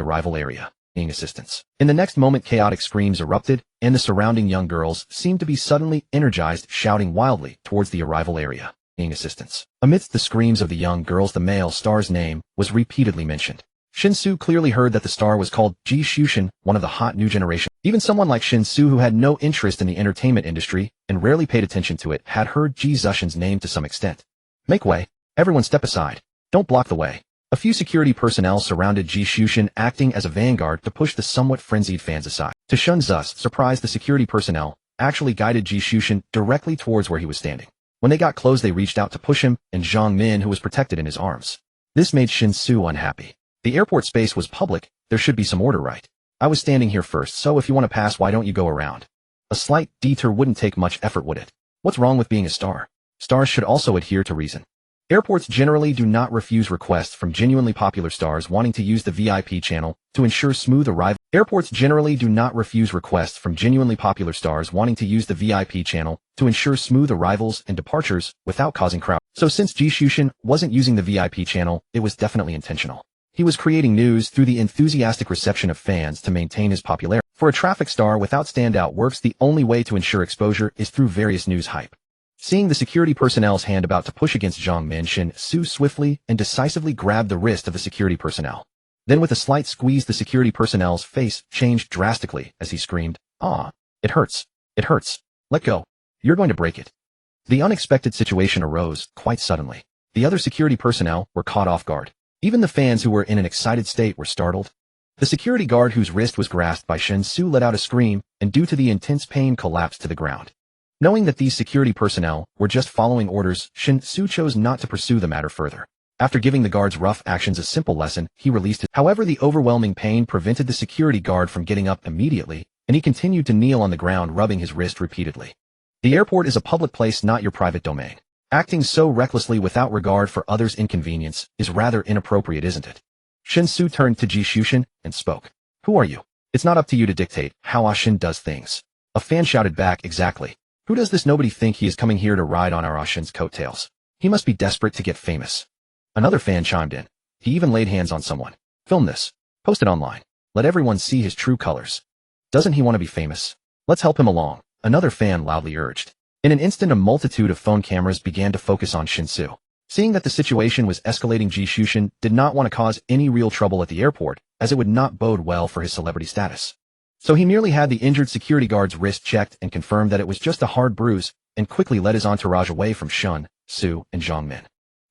arrival area, needing assistance. In the next moment, chaotic screams erupted, and the surrounding young girls seemed to be suddenly energized, shouting wildly towards the arrival area, needing assistance. Amidst the screams of the young girls, the male star's name was repeatedly mentioned. Shen Xu clearly heard that the star was called Ji Xushen, one of the hot new generation. Even someone like Shen Xu, who had no interest in the entertainment industry and rarely paid attention to it, had heard Ji Xushen's name to some extent. Make way. Everyone step aside. Don't block the way. A few security personnel surrounded Ji Xushen, acting as a vanguard to push the somewhat frenzied fans aside. To Shen Xu's surprise, the security personnel actually guided Ji Xushen directly towards where he was standing. When they got close, they reached out to push him and Zhang Min, who was protected in his arms. This made Shen Xu unhappy. The airport space was public, there should be some order, right? I was standing here first, so if you want to pass, why don't you go around? A slight detour wouldn't take much effort, would it? What's wrong with being a star? Stars should also adhere to reason. Airports generally do not refuse requests from genuinely popular stars wanting to use the VIP channel to ensure smooth arrival. Airports generally do not refuse requests from genuinely popular stars wanting to use the VIP channel to ensure smooth arrivals and departures without causing crowd. So since Ji Xushen wasn't using the VIP channel, it was definitely intentional. He was creating news through the enthusiastic reception of fans to maintain his popularity. For a traffic star without standout works, the only way to ensure exposure is through various news hype. Seeing the security personnel's hand about to push against Zhang Min, Shen Xu swiftly and decisively grabbed the wrist of the security personnel. Then with a slight squeeze, the security personnel's face changed drastically as he screamed, "Ah, it hurts. It hurts. Let go. You're going to break it." The unexpected situation arose quite suddenly. The other security personnel were caught off guard. Even the fans, who were in an excited state, were startled. The security guard, whose wrist was grasped by Shen Xu, let out a scream and, due to the intense pain, collapsed to the ground. Knowing that these security personnel were just following orders, Shen Xu chose not to pursue the matter further. After giving the guard's rough actions a simple lesson, he released his. However, the overwhelming pain prevented the security guard from getting up immediately, and he continued to kneel on the ground, rubbing his wrist repeatedly. The airport is a public place, not your private domain. Acting so recklessly without regard for others' inconvenience is rather inappropriate, isn't it? Shen Xu turned to Ji Xushen and spoke. Who are you? It's not up to you to dictate how Ashin does things. A fan shouted back, exactly. Who does this nobody think he is coming here to ride on our Ashin's coattails? He must be desperate to get famous. Another fan chimed in. He even laid hands on someone. Film this. Post it online. Let everyone see his true colors. Doesn't he want to be famous? Let's help him along. Another fan loudly urged. In an instant, a multitude of phone cameras began to focus on Shen Xu. Seeing that the situation was escalating, Ji Xushen did not want to cause any real trouble at the airport, as it would not bode well for his celebrity status. So he merely had the injured security guard's wrist checked and confirmed that it was just a hard bruise, and quickly led his entourage away from Shen Xu and Zhang Min.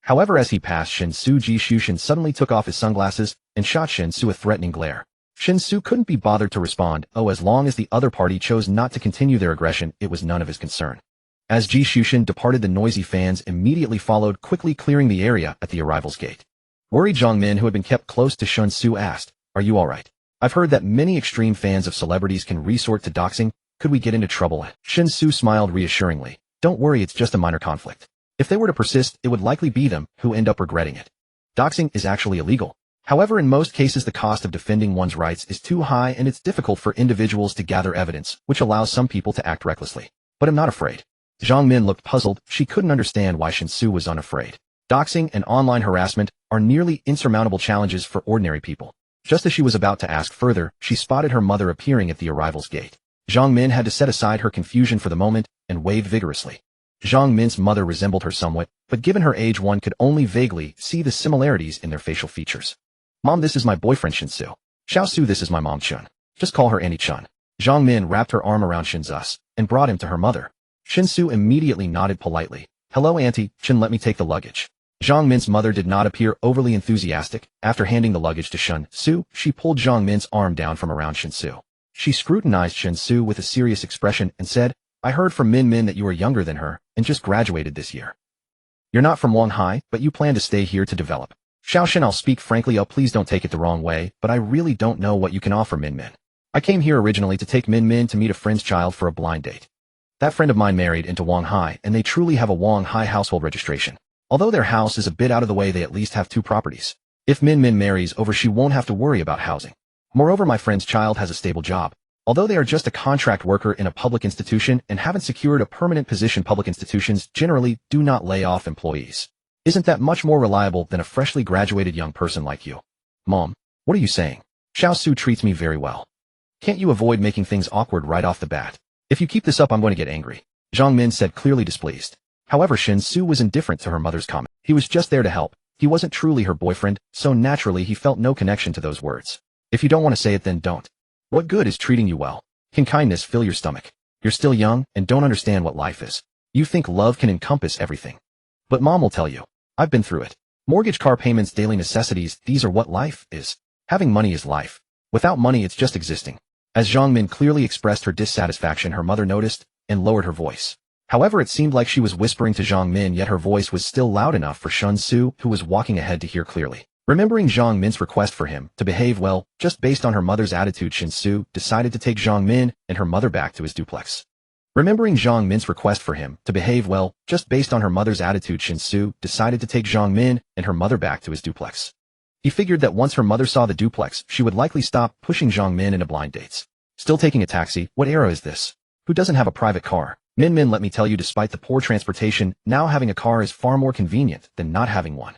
However, as he passed Shen Xu, Ji Xushen suddenly took off his sunglasses and shot Shen Xu a threatening glare. Shen Xu couldn't be bothered to respond. As long as the other party chose not to continue their aggression, it was none of his concern. As Ji Xushen departed, the noisy fans immediately followed, quickly clearing the area at the arrivals gate. Worried Zhang Min, who had been kept close to Shen Xu, asked, "Are you alright? I've heard that many extreme fans of celebrities can resort to doxing. Could we get into trouble?" Shen Xu smiled reassuringly. "Don't worry, it's just a minor conflict. If they were to persist, it would likely be them who end up regretting it. Doxing is actually illegal. However, in most cases, the cost of defending one's rights is too high, and it's difficult for individuals to gather evidence, which allows some people to act recklessly. But I'm not afraid." Zhang Min looked puzzled. She couldn't understand why Shen Xu was unafraid. Doxing and online harassment are nearly insurmountable challenges for ordinary people. Just as she was about to ask further, she spotted her mother appearing at the arrivals gate. Zhang Min had to set aside her confusion for the moment and waved vigorously. Zhang Min's mother resembled her somewhat, but given her age, one could only vaguely see the similarities in their facial features. "Mom, this is my boyfriend Shen Xu. Xiao Su, this is my mom Chun. Just call her Annie Chun." Zhang Min wrapped her arm around Shen Xu's and brought him to her mother. Shen Xu immediately nodded politely, Hello auntie, Shen, let me take the luggage. Zhang Min's mother did not appear overly enthusiastic. After handing the luggage to Shen Xu, she pulled Zhang Min's arm down from around Shen Xu. She scrutinized Shen Xu with a serious expression and said, I heard from Min that you are younger than her and just graduated this year. You're not from Wanghai, but you plan to stay here to develop. Xiao Shen, I'll speak frankly, please don't take it the wrong way, but I really don't know what you can offer Min. I came here originally to take Min to meet a friend's child for a blind date. That friend of mine married into Wanghai, and they truly have a Wanghai household registration. Although their house is a bit out of the way, they at least have 2 properties. If Min marries over, she won't have to worry about housing. Moreover, my friend's child has a stable job. Although they are just a contract worker in a public institution and haven't secured a permanent position, public institutions generally do not lay off employees. Isn't that much more reliable than a freshly graduated young person like you? Mom, what are you saying? Xiao Su treats me very well. Can't you avoid making things awkward right off the bat? If you keep this up, I'm going to get angry. Zhang Min said, clearly displeased. However, Shen Xu was indifferent to her mother's comment. He was just there to help. He wasn't truly her boyfriend, so naturally he felt no connection to those words. If you don't want to say it, then don't. What good is treating you well? Can kindness fill your stomach? You're still young and don't understand what life is. You think love can encompass everything. But mom will tell you. I've been through it. Mortgage, car payments, daily necessities, these are what life is. Having money is life. Without money, it's just existing. As Zhang Min clearly expressed her dissatisfaction, her mother noticed and lowered her voice. However, it seemed like she was whispering to Zhang Min, yet her voice was still loud enough for Shen Xu, who was walking ahead, to hear clearly. Remembering Zhang Min's request for him to behave well, just based on her mother's attitude, Shen Xu decided to take Zhang Min and her mother back to his duplex. Remembering Zhang Min's request for him to behave well, just based on her mother's attitude, Shen Xu decided to take Zhang Min and her mother back to his duplex. He figured that once her mother saw the duplex, she would likely stop pushing Zhang Min into blind dates. Still taking a taxi? What era is this? Who doesn't have a private car? Min, let me tell you, despite the poor transportation, now having a car is far more convenient than not having one.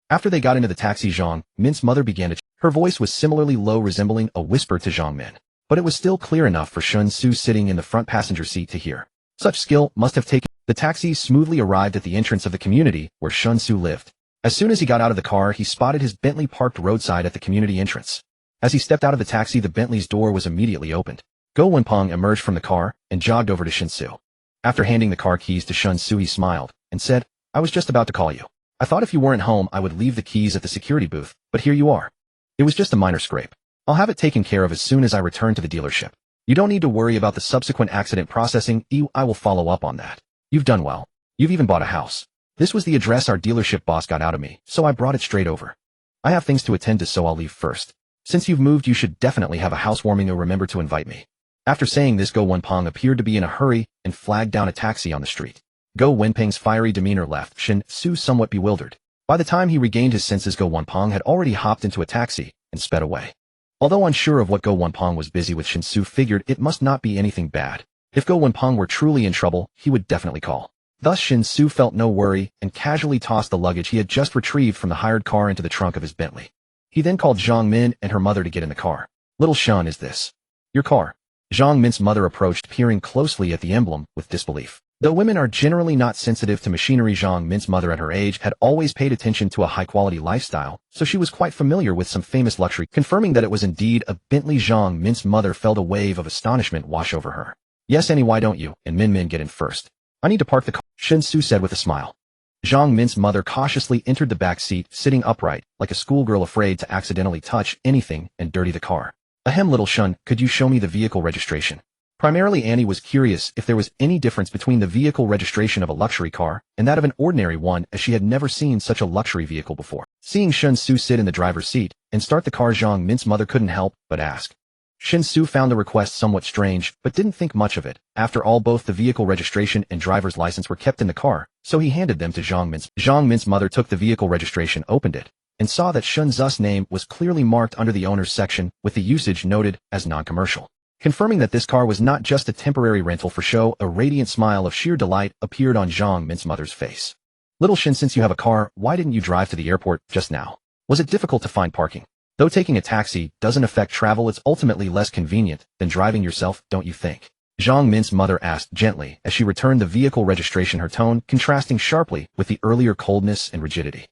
After they got into the taxi, Zhang Min's mother began to her voice was similarly low, resembling a whisper to Zhang Min. But it was still clear enough for Shen Xu sitting in the front passenger seat to hear. Such skill must have taken. The taxi smoothly arrived at the entrance of the community where Shen Xu lived. As soon as he got out of the car, he spotted his Bentley parked roadside at the community entrance. As he stepped out of the taxi, the Bentley's door was immediately opened. Go Wenpeng emerged from the car and jogged over to Shen Xu. After handing the car keys to Shen Xu, he smiled and said, I was just about to call you. I thought if you weren't home, I would leave the keys at the security booth, but here you are. It was just a minor scrape. I'll have it taken care of as soon as I return to the dealership. You don't need to worry about the subsequent accident processing. I will follow up on that. You've done well. You've even bought a house. This was the address our dealership boss got out of me, so I brought it straight over. I have things to attend to, so I'll leave first. Since you've moved, you should definitely have a housewarming, or remember to invite me. After saying this, Go Wenpeng appeared to be in a hurry and flagged down a taxi on the street. Go Wenpeng's fiery demeanor left Shen Xu somewhat bewildered. By the time he regained his senses, Go Wenpeng had already hopped into a taxi and sped away. Although unsure of what Go Wenpeng was busy with, Shen Xu figured it must not be anything bad. If Go Wenpeng were truly in trouble, he would definitely call. Thus Shen Xu felt no worry and casually tossed the luggage he had just retrieved from the hired car into the trunk of his Bentley. He then called Zhang Min and her mother to get in the car. Little Shen, is this your car? Zhang Min's mother approached, peering closely at the emblem with disbelief. Though women are generally not sensitive to machinery, Zhang Min's mother at her age had always paid attention to a high-quality lifestyle, so she was quite familiar with some famous luxury. Confirming that it was indeed a Bentley, Zhang Min's mother felt a wave of astonishment wash over her. Yes, Annie, why don't you and Min get in first? I need to park the car, Shen Xu said with a smile. Zhang Min's mother cautiously entered the back seat, sitting upright, like a schoolgirl afraid to accidentally touch anything and dirty the car. Ahem, little Shen, could you show me the vehicle registration? Primarily, Annie was curious if there was any difference between the vehicle registration of a luxury car and that of an ordinary one, as she had never seen such a luxury vehicle before. Seeing Shen Xu sit in the driver's seat and start the car, Zhang Min's mother couldn't help but ask. Shen Xu found the request somewhat strange, but didn't think much of it. After all, both the vehicle registration and driver's license were kept in the car, so he handed them to Zhang Min's. Zhang Min's mother took the vehicle registration, opened it, and saw that Shen Xu's name was clearly marked under the owner's section, with the usage noted as non-commercial. Confirming that this car was not just a temporary rental for show, a radiant smile of sheer delight appeared on Zhang Min's mother's face. Little Shen, since you have a car, why didn't you drive to the airport just now? Was it difficult to find parking? Though taking a taxi doesn't affect travel, it's ultimately less convenient than driving yourself, don't you think? Zhang Min's mother asked gently as she returned the vehicle registration, her tone contrasting sharply with the earlier coldness and rigidity.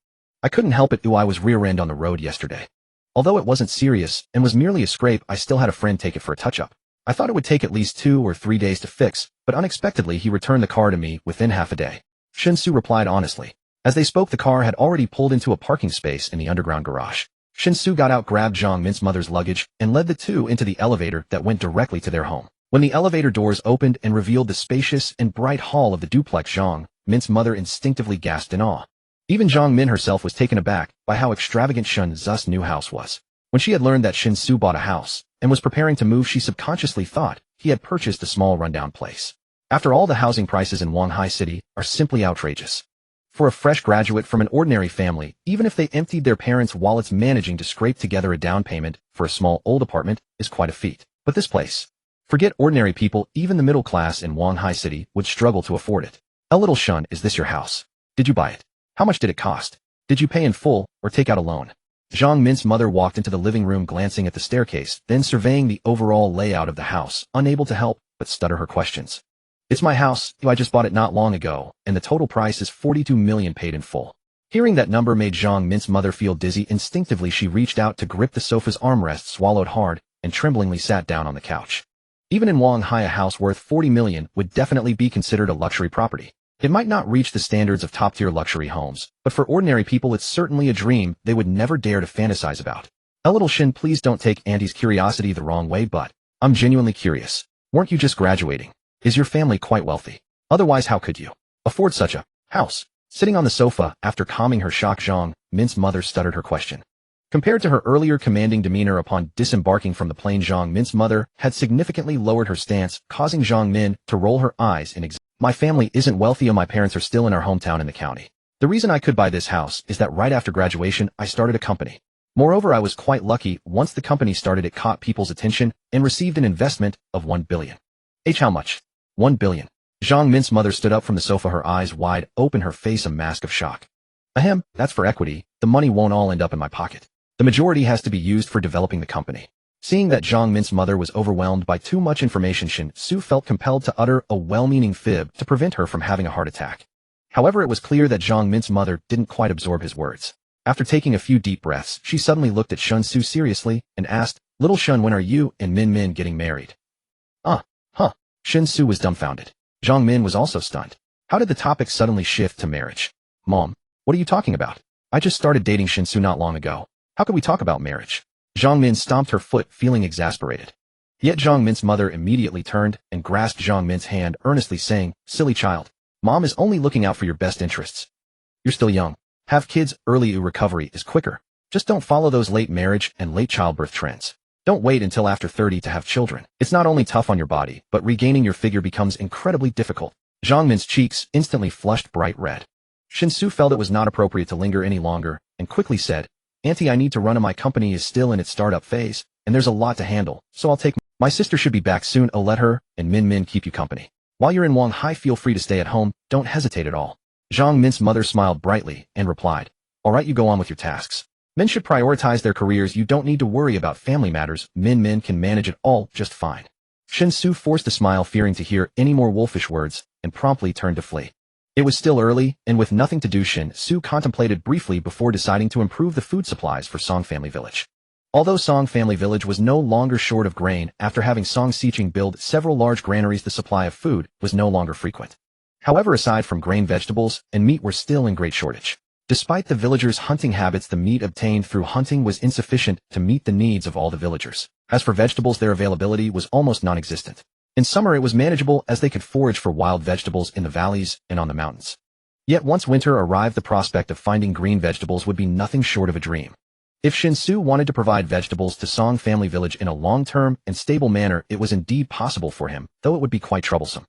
I couldn't help it. I was rear-ended on the road yesterday. Although it wasn't serious and was merely a scrape, I still had a friend take it for a touch-up. I thought it would take at least 2 or 3 days to fix, but unexpectedly he returned the car to me within half a day. Shen Xu replied honestly. As they spoke, the car had already pulled into a parking space in the underground garage. Shen Xu got out, grabbed Zhang Min's mother's luggage, and led the two into the elevator that went directly to their home. When the elevator doors opened and revealed the spacious and bright hall of the duplex, Zhang Min's mother instinctively gasped in awe. Even Zhang Min herself was taken aback by how extravagant Shen Xu's new house was. When she had learned that Shen Xu bought a house and was preparing to move, she subconsciously thought he had purchased a small rundown place. After all, the housing prices in Wanghai City are simply outrageous. For a fresh graduate from an ordinary family, even if they emptied their parents' wallets, managing to scrape together a down payment for a small old apartment is quite a feat. But this place, forget ordinary people, even the middle class in Wanghai City would struggle to afford it. A little Shun, is this your house? Did you buy it? How much did it cost? Did you pay in full or take out a loan? Zhang Min's mother walked into the living room, glancing at the staircase, then surveying the overall layout of the house, unable to help but stutter her questions. It's my house. I just bought it not long ago, and the total price is 42 million paid in full. Hearing that number made Zhang Min's mother feel dizzy. Instinctively, she reached out to grip the sofa's armrest, swallowed hard, and tremblingly sat down on the couch. Even in Wanghai, a house worth 40 million would definitely be considered a luxury property. It might not reach the standards of top-tier luxury homes, but for ordinary people it's certainly a dream they would never dare to fantasize about. A little Shin, please don't take Auntie's curiosity the wrong way, but I'm genuinely curious. Weren't you just graduating? Is your family quite wealthy? Otherwise, how could you afford such a house? Sitting on the sofa, after calming her shock, Zhang Min's mother stuttered her question. Compared to her earlier commanding demeanor upon disembarking from the plane, Zhang Min's mother had significantly lowered her stance, causing Zhang Min to roll her eyes in My family isn't wealthy, and my parents are still in our hometown in the county. The reason I could buy this house is that right after graduation, I started a company. Moreover, I was quite lucky. Once the company started, it caught people's attention and received an investment of 1 billion. How much? 1 billion. Zhang Min's mother stood up from the sofa, her eyes wide open, her face a mask of shock. Ahem, that's for equity. The money won't all end up in my pocket. The majority has to be used for developing the company. Seeing that Zhang Min's mother was overwhelmed by too much information, Shen Xu felt compelled to utter a well-meaning fib to prevent her from having a heart attack. However, it was clear that Zhang Min's mother didn't quite absorb his words. After taking a few deep breaths, she suddenly looked at Shen Xu seriously and asked, "Little Shen, when are you and Min getting married?" Shen Xu was dumbfounded. Zhang Min was also stunned. How did the topic suddenly shift to marriage? Mom, what are you talking about? I just started dating Shen Xu not long ago. How could we talk about marriage? Zhang Min stomped her foot, feeling exasperated. Yet Zhang Min's mother immediately turned and grasped Zhang Min's hand, earnestly saying, "Silly child, Mom is only looking out for your best interests. You're still young. Have kids early, recovery is quicker. Just don't follow those late marriage and late childbirth trends. Don't wait until after 30 to have children. It's not only tough on your body, but regaining your figure becomes incredibly difficult." Zhang Min's cheeks instantly flushed bright red. Shen Xu felt it was not appropriate to linger any longer and quickly said, "Auntie, I need to run, and my company is still in its startup phase, and there's a lot to handle, so I'll take my sister should be back soon. I'll let her and Min keep you company. While you're in Wanghai, feel free to stay at home. Don't hesitate at all." Zhang Min's mother smiled brightly and replied, "All right, you go on with your tasks. Men should prioritize their careers. You don't need to worry about family matters. Min can manage it all just fine." Shen Xu forced a smile, fearing to hear any more wolfish words, and promptly turned to flee. It was still early, and with nothing to do, Shen Xu contemplated briefly before deciding to improve the food supplies for Song Family Village. Although Song Family Village was no longer short of grain, after having Song Xiqing build several large granaries, the supply of food was no longer frequent. However, aside from grain, vegetables and meat were still in great shortage. Despite the villagers' hunting habits, the meat obtained through hunting was insufficient to meet the needs of all the villagers. As for vegetables, their availability was almost non-existent. In summer, it was manageable, as they could forage for wild vegetables in the valleys and on the mountains. Yet once winter arrived, the prospect of finding green vegetables would be nothing short of a dream. If Shen Xu wanted to provide vegetables to Song Family Village in a long-term and stable manner, it was indeed possible for him, though it would be quite troublesome.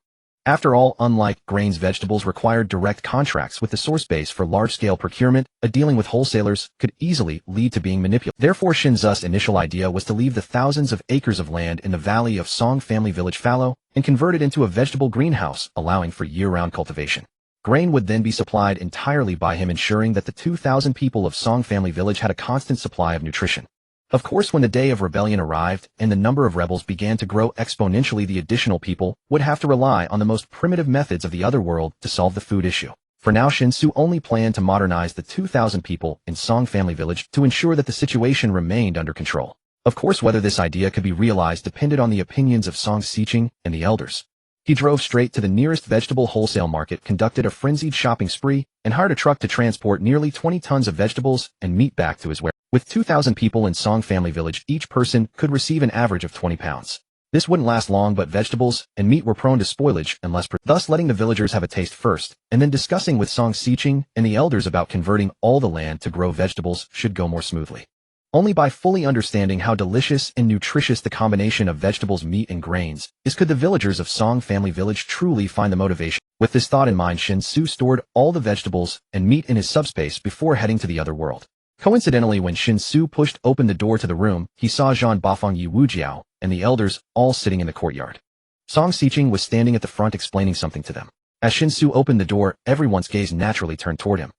After all, unlike grains, vegetables required direct contracts with the source base for large-scale procurement. A dealing with wholesalers could easily lead to being manipulated. Therefore, Shen Xu's initial idea was to leave the thousands of acres of land in the valley of Song Family Village fallow and convert it into a vegetable greenhouse, allowing for year-round cultivation. Grain would then be supplied entirely by him, ensuring that the 2,000 people of Song Family Village had a constant supply of nutrition. Of course, when the day of rebellion arrived and the number of rebels began to grow exponentially, the additional people would have to rely on the most primitive methods of the other world to solve the food issue. For now, Shen Xu only planned to modernize the 2,000 people in Song Family Village to ensure that the situation remained under control. Of course, whether this idea could be realized depended on the opinions of Song Xiqing and the elders. He drove straight to the nearest vegetable wholesale market, conducted a frenzied shopping spree, and hired a truck to transport nearly 20 tons of vegetables and meat back to his warehouse. With 2,000 people in Song Family Village, each person could receive an average of 20 pounds. This wouldn't last long, but vegetables and meat were prone to spoilage unless thus letting the villagers have a taste first, and then discussing with Song Xiqing and the elders about converting all the land to grow vegetables should go more smoothly. Only by fully understanding how delicious and nutritious the combination of vegetables, meat, and grains is could the villagers of Song Family Village truly find the motivation. With this thought in mind, Shen Xu stored all the vegetables and meat in his subspace before heading to the other world. Coincidentally, when Shen Xu pushed open the door to the room, he saw Zhan Bafeng Yi Wujiao and the elders all sitting in the courtyard. Song Xiqing was standing at the front explaining something to them. As Shen Xu opened the door, everyone's gaze naturally turned toward him.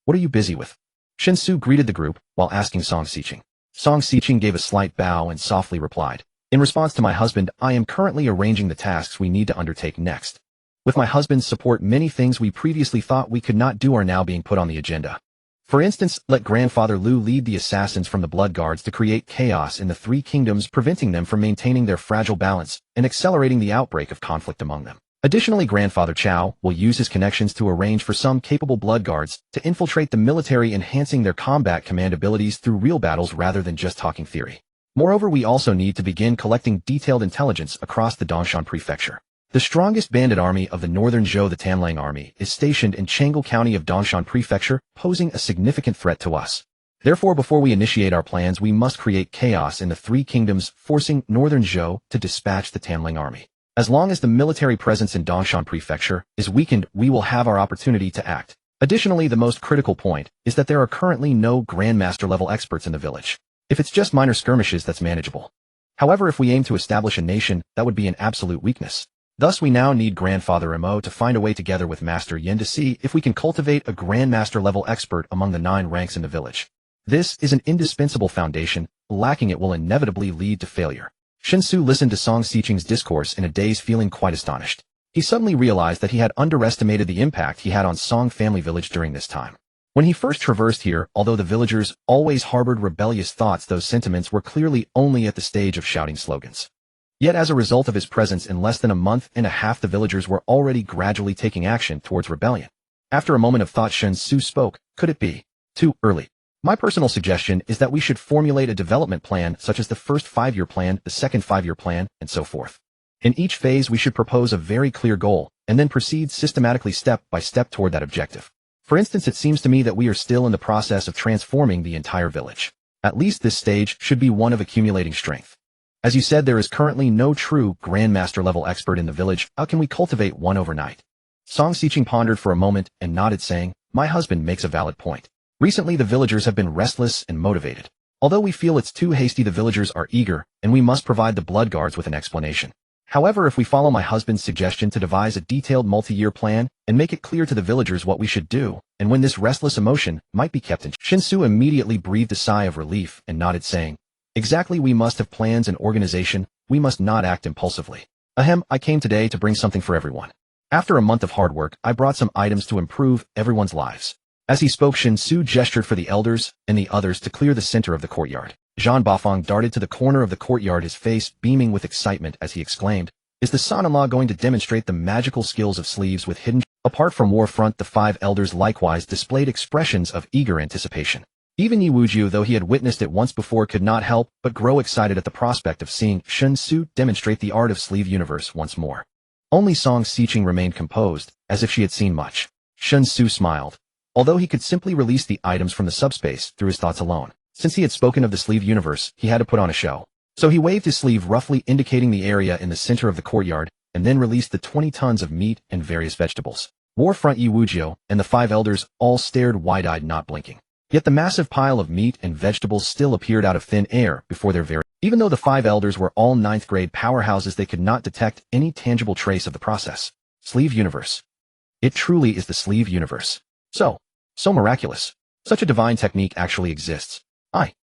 What are you busy with? Shen Xu greeted the group while asking Song Xiqing. Song Xiqing gave a slight bow and softly replied, "In response to my husband, I am currently arranging the tasks we need to undertake next. With my husband's support, many things we previously thought we could not do are now being put on the agenda. For instance, let Grandfather Lu lead the assassins from the Blood Guards to create chaos in the Three Kingdoms, preventing them from maintaining their fragile balance and accelerating the outbreak of conflict among them. Additionally, Grandfather Chao will use his connections to arrange for some capable Blood Guards to infiltrate the military, enhancing their combat command abilities through real battles rather than just talking theory. Moreover, we also need to begin collecting detailed intelligence across the Dongshan Prefecture. The strongest bandit army of the northern Zhou, the Tanlang Army, is stationed in Chang'an County of Dongshan Prefecture, posing a significant threat to us. Therefore, before we initiate our plans, we must create chaos in the Three Kingdoms, forcing northern Zhou to dispatch the Tanlang Army. As long as the military presence in Dongshan Prefecture is weakened, we will have our opportunity to act. Additionally, the most critical point is that there are currently no Grandmaster-level experts in the village. If it's just minor skirmishes, that's manageable. However, if we aim to establish a nation, that would be an absolute weakness. Thus, we now need Grandfather Mo to find a way together with Master Yin to see if we can cultivate a Grandmaster-level expert among the 9 ranks in the village. This is an indispensable foundation. Lacking it will inevitably lead to failure. Shen Xu listened to Song Xiqing's discourse in a daze, feeling quite astonished. He suddenly realized that he had underestimated the impact he had on Song Family Village during this time. When he first traversed here, although the villagers always harbored rebellious thoughts, those sentiments were clearly only at the stage of shouting slogans. Yet as a result of his presence, in less than a month and a half, the villagers were already gradually taking action towards rebellion. After a moment of thought, Shen Xu spoke. Could it be too early? My personal suggestion is that we should formulate a development plan, such as the first 5-year plan, the second 5-year plan, and so forth. In each phase, we should propose a very clear goal, and then proceed systematically step by step toward that objective. For instance, it seems to me that we are still in the process of transforming the entire village. At least this stage should be one of accumulating strength. As you said, there is currently no true Grandmaster-level expert in the village. How can we cultivate one overnight? Song Xiqing pondered for a moment and nodded, saying, My husband makes a valid point. Recently, the villagers have been restless and motivated. Although we feel it's too hasty, the villagers are eager, and we must provide the Blood Guards with an explanation. However, if we follow my husband's suggestion to devise a detailed multi-year plan and make it clear to the villagers what we should do, and when this restless emotion might be kept in check. Shen Xu immediately breathed a sigh of relief and nodded, saying, Exactly, we must have plans and organization. We must not act impulsively. I came today to bring something for everyone. After a month of hard work, I brought some items to improve everyone's lives. As he spoke, Shen Xu gestured for the elders and the others to clear the center of the courtyard. Zhan Bafeng darted to the corner of the courtyard, his face beaming with excitement as he exclaimed, Is the son-in-law going to demonstrate the magical skills of sleeves with hidden? Apart from Warfront, the 5 elders likewise displayed expressions of eager anticipation. Even Yi Wujiu, though he had witnessed it once before, could not help but grow excited at the prospect of seeing Shen Xu demonstrate the art of sleeve universe once more. Only Song Xiqing remained composed, as if she had seen much. Shen Xu smiled. Although he could simply release the items from the subspace through his thoughts alone. Since he had spoken of the sleeve universe, he had to put on a show. So he waved his sleeve, roughly indicating the area in the center of the courtyard, and then released the 20 tons of meat and various vegetables. Warfront, Yi Wujiu, and the 5 elders all stared wide-eyed, not blinking. Yet the massive pile of meat and vegetables still appeared out of thin air before their very... Even though the 5 elders were all 9th-grade powerhouses, they could not detect any tangible trace of the process. Sleeve universe. It truly is the sleeve universe. So miraculous. Such a divine technique actually exists.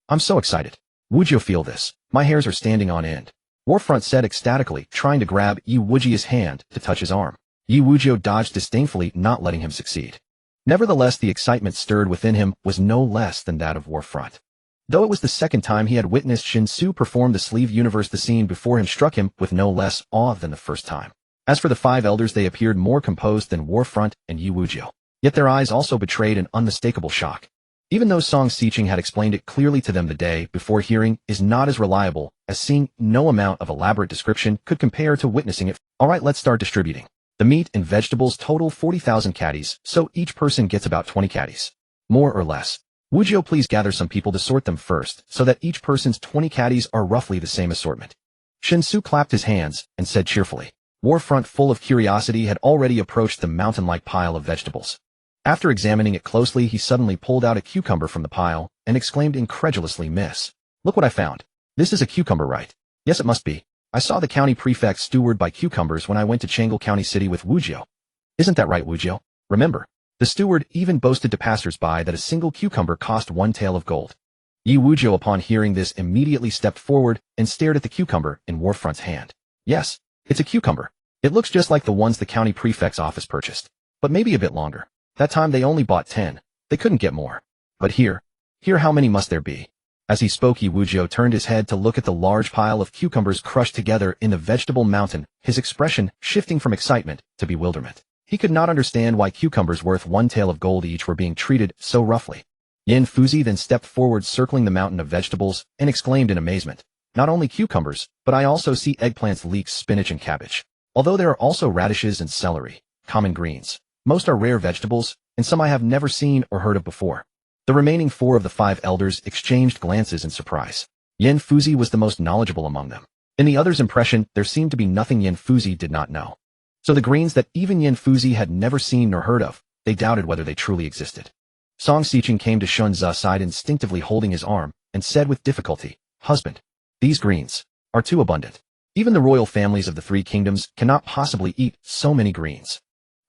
I'm so excited. Would you feel this? My hairs are standing on end. Warfront said ecstatically, trying to grab Yi Wujiu's hand to touch his arm. Yi Wujiu dodged disdainfully, not letting him succeed. Nevertheless, the excitement stirred within him was no less than that of Warfront. Though it was the second time he had witnessed Shen Xu perform the sleeve universe, the scene before him struck him with no less awe than the first time. As for the five elders, they appeared more composed than Warfront and Yi Wujiu. Yet their eyes also betrayed an unmistakable shock. Even though Song Xiqing had explained it clearly to them the day before, hearing is not as reliable as seeing. No amount of elaborate description could compare to witnessing it. Alright, let's start distributing. The meat and vegetables total 40,000 caddies, so each person gets about 20 caddies. More or less. Wujiu, please gather some people to sort them first, so that each person's 20 caddies are roughly the same assortment. Shen Xu clapped his hands and said cheerfully. Warfront, full of curiosity, had already approached the mountain-like pile of vegetables. After examining it closely, he suddenly pulled out a cucumber from the pile and exclaimed incredulously, "Miss, look what I found. This is a cucumber, right?" "Yes, it must be. I saw the county prefect steward by cucumbers when I went to Chang'e County City with Wujiu." "Isn't that right, Wujiu? Remember, the steward even boasted to passers-by that a single cucumber cost 1 tael of gold." Yi Wujiu, upon hearing this, immediately stepped forward and stared at the cucumber in Warfront's hand. "Yes, it's a cucumber. It looks just like the ones the county prefect's office purchased, but maybe a bit longer. That time they only bought 10. They couldn't get more. But here how many must there be?" As he spoke, Yi Wujiu turned his head to look at the large pile of cucumbers crushed together in the vegetable mountain, his expression shifting from excitement to bewilderment. He could not understand why cucumbers worth 1 tael of gold each were being treated so roughly. Yin Fuzi then stepped forward, circling the mountain of vegetables, and exclaimed in amazement, "Not only cucumbers, but I also see eggplants, leeks, spinach, and cabbage. Although there are also radishes and celery, common greens. Most are rare vegetables, and some I have never seen or heard of before." The remaining 4 of the 5 elders exchanged glances in surprise. Yin Fuzi was the most knowledgeable among them. In the others' impression, there seemed to be nothing Yin Fuzi did not know. So the greens that even Yin Fuzi had never seen nor heard of, they doubted whether they truly existed. Song Xiqing came to Shen Xu's side, instinctively holding his arm, and said with difficulty, "Husband, these greens are too abundant. Even the royal families of the 3 kingdoms cannot possibly eat so many greens."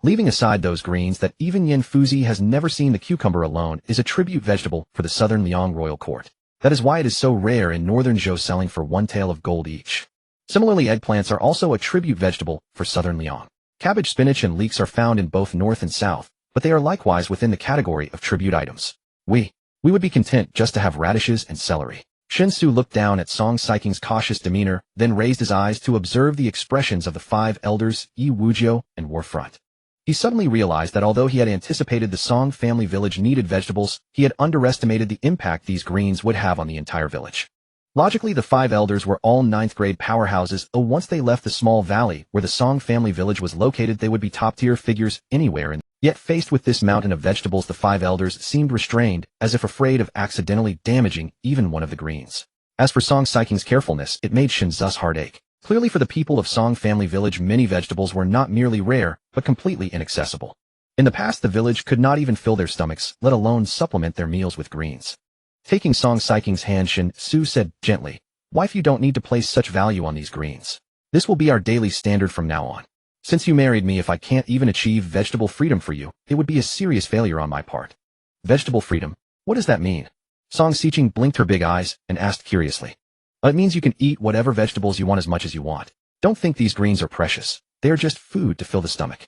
Leaving aside those greens that even Yin Fuzi has never seen, the cucumber alone is a tribute vegetable for the southern Liang royal court. That is why it is so rare in northern Zhou, selling for 1 tael of gold each. Similarly, eggplants are also a tribute vegetable for southern Liang. Cabbage, spinach, and leeks are found in both north and south, but they are likewise within the category of tribute items. We would be content just to have radishes and celery." Shen Xu looked down at Song Xiqing's cautious demeanor, then raised his eyes to observe the expressions of the 5 elders, Yi Wujiu and Warfront. He suddenly realized that although he had anticipated the Song family village needed vegetables, he had underestimated the impact these greens would have on the entire village. Logically, the 5 elders were all 9th-grade powerhouses, though once they left the small valley where the Song family village was located, they would be top-tier figures anywhere. Yet faced with this mountain of vegetables, the 5 elders seemed restrained, as if afraid of accidentally damaging even one of the greens. As for Song Xiqing's carefulness, it made Shen Xu's heart ache. Clearly, for the people of Song family village, many vegetables were not merely rare, but completely inaccessible. In the past, the village could not even fill their stomachs, let alone supplement their meals with greens. Taking Song Xiqing's hand, Shen Xu said gently, "Wife, you don't need to place such value on these greens. This will be our daily standard from now on. Since you married me, if I can't even achieve vegetable freedom for you, it would be a serious failure on my part." "Vegetable freedom? What does that mean?" Song Xiqing blinked her big eyes and asked curiously. "It means you can eat whatever vegetables you want as much as you want. Don't think these greens are precious. They are just food to fill the stomach."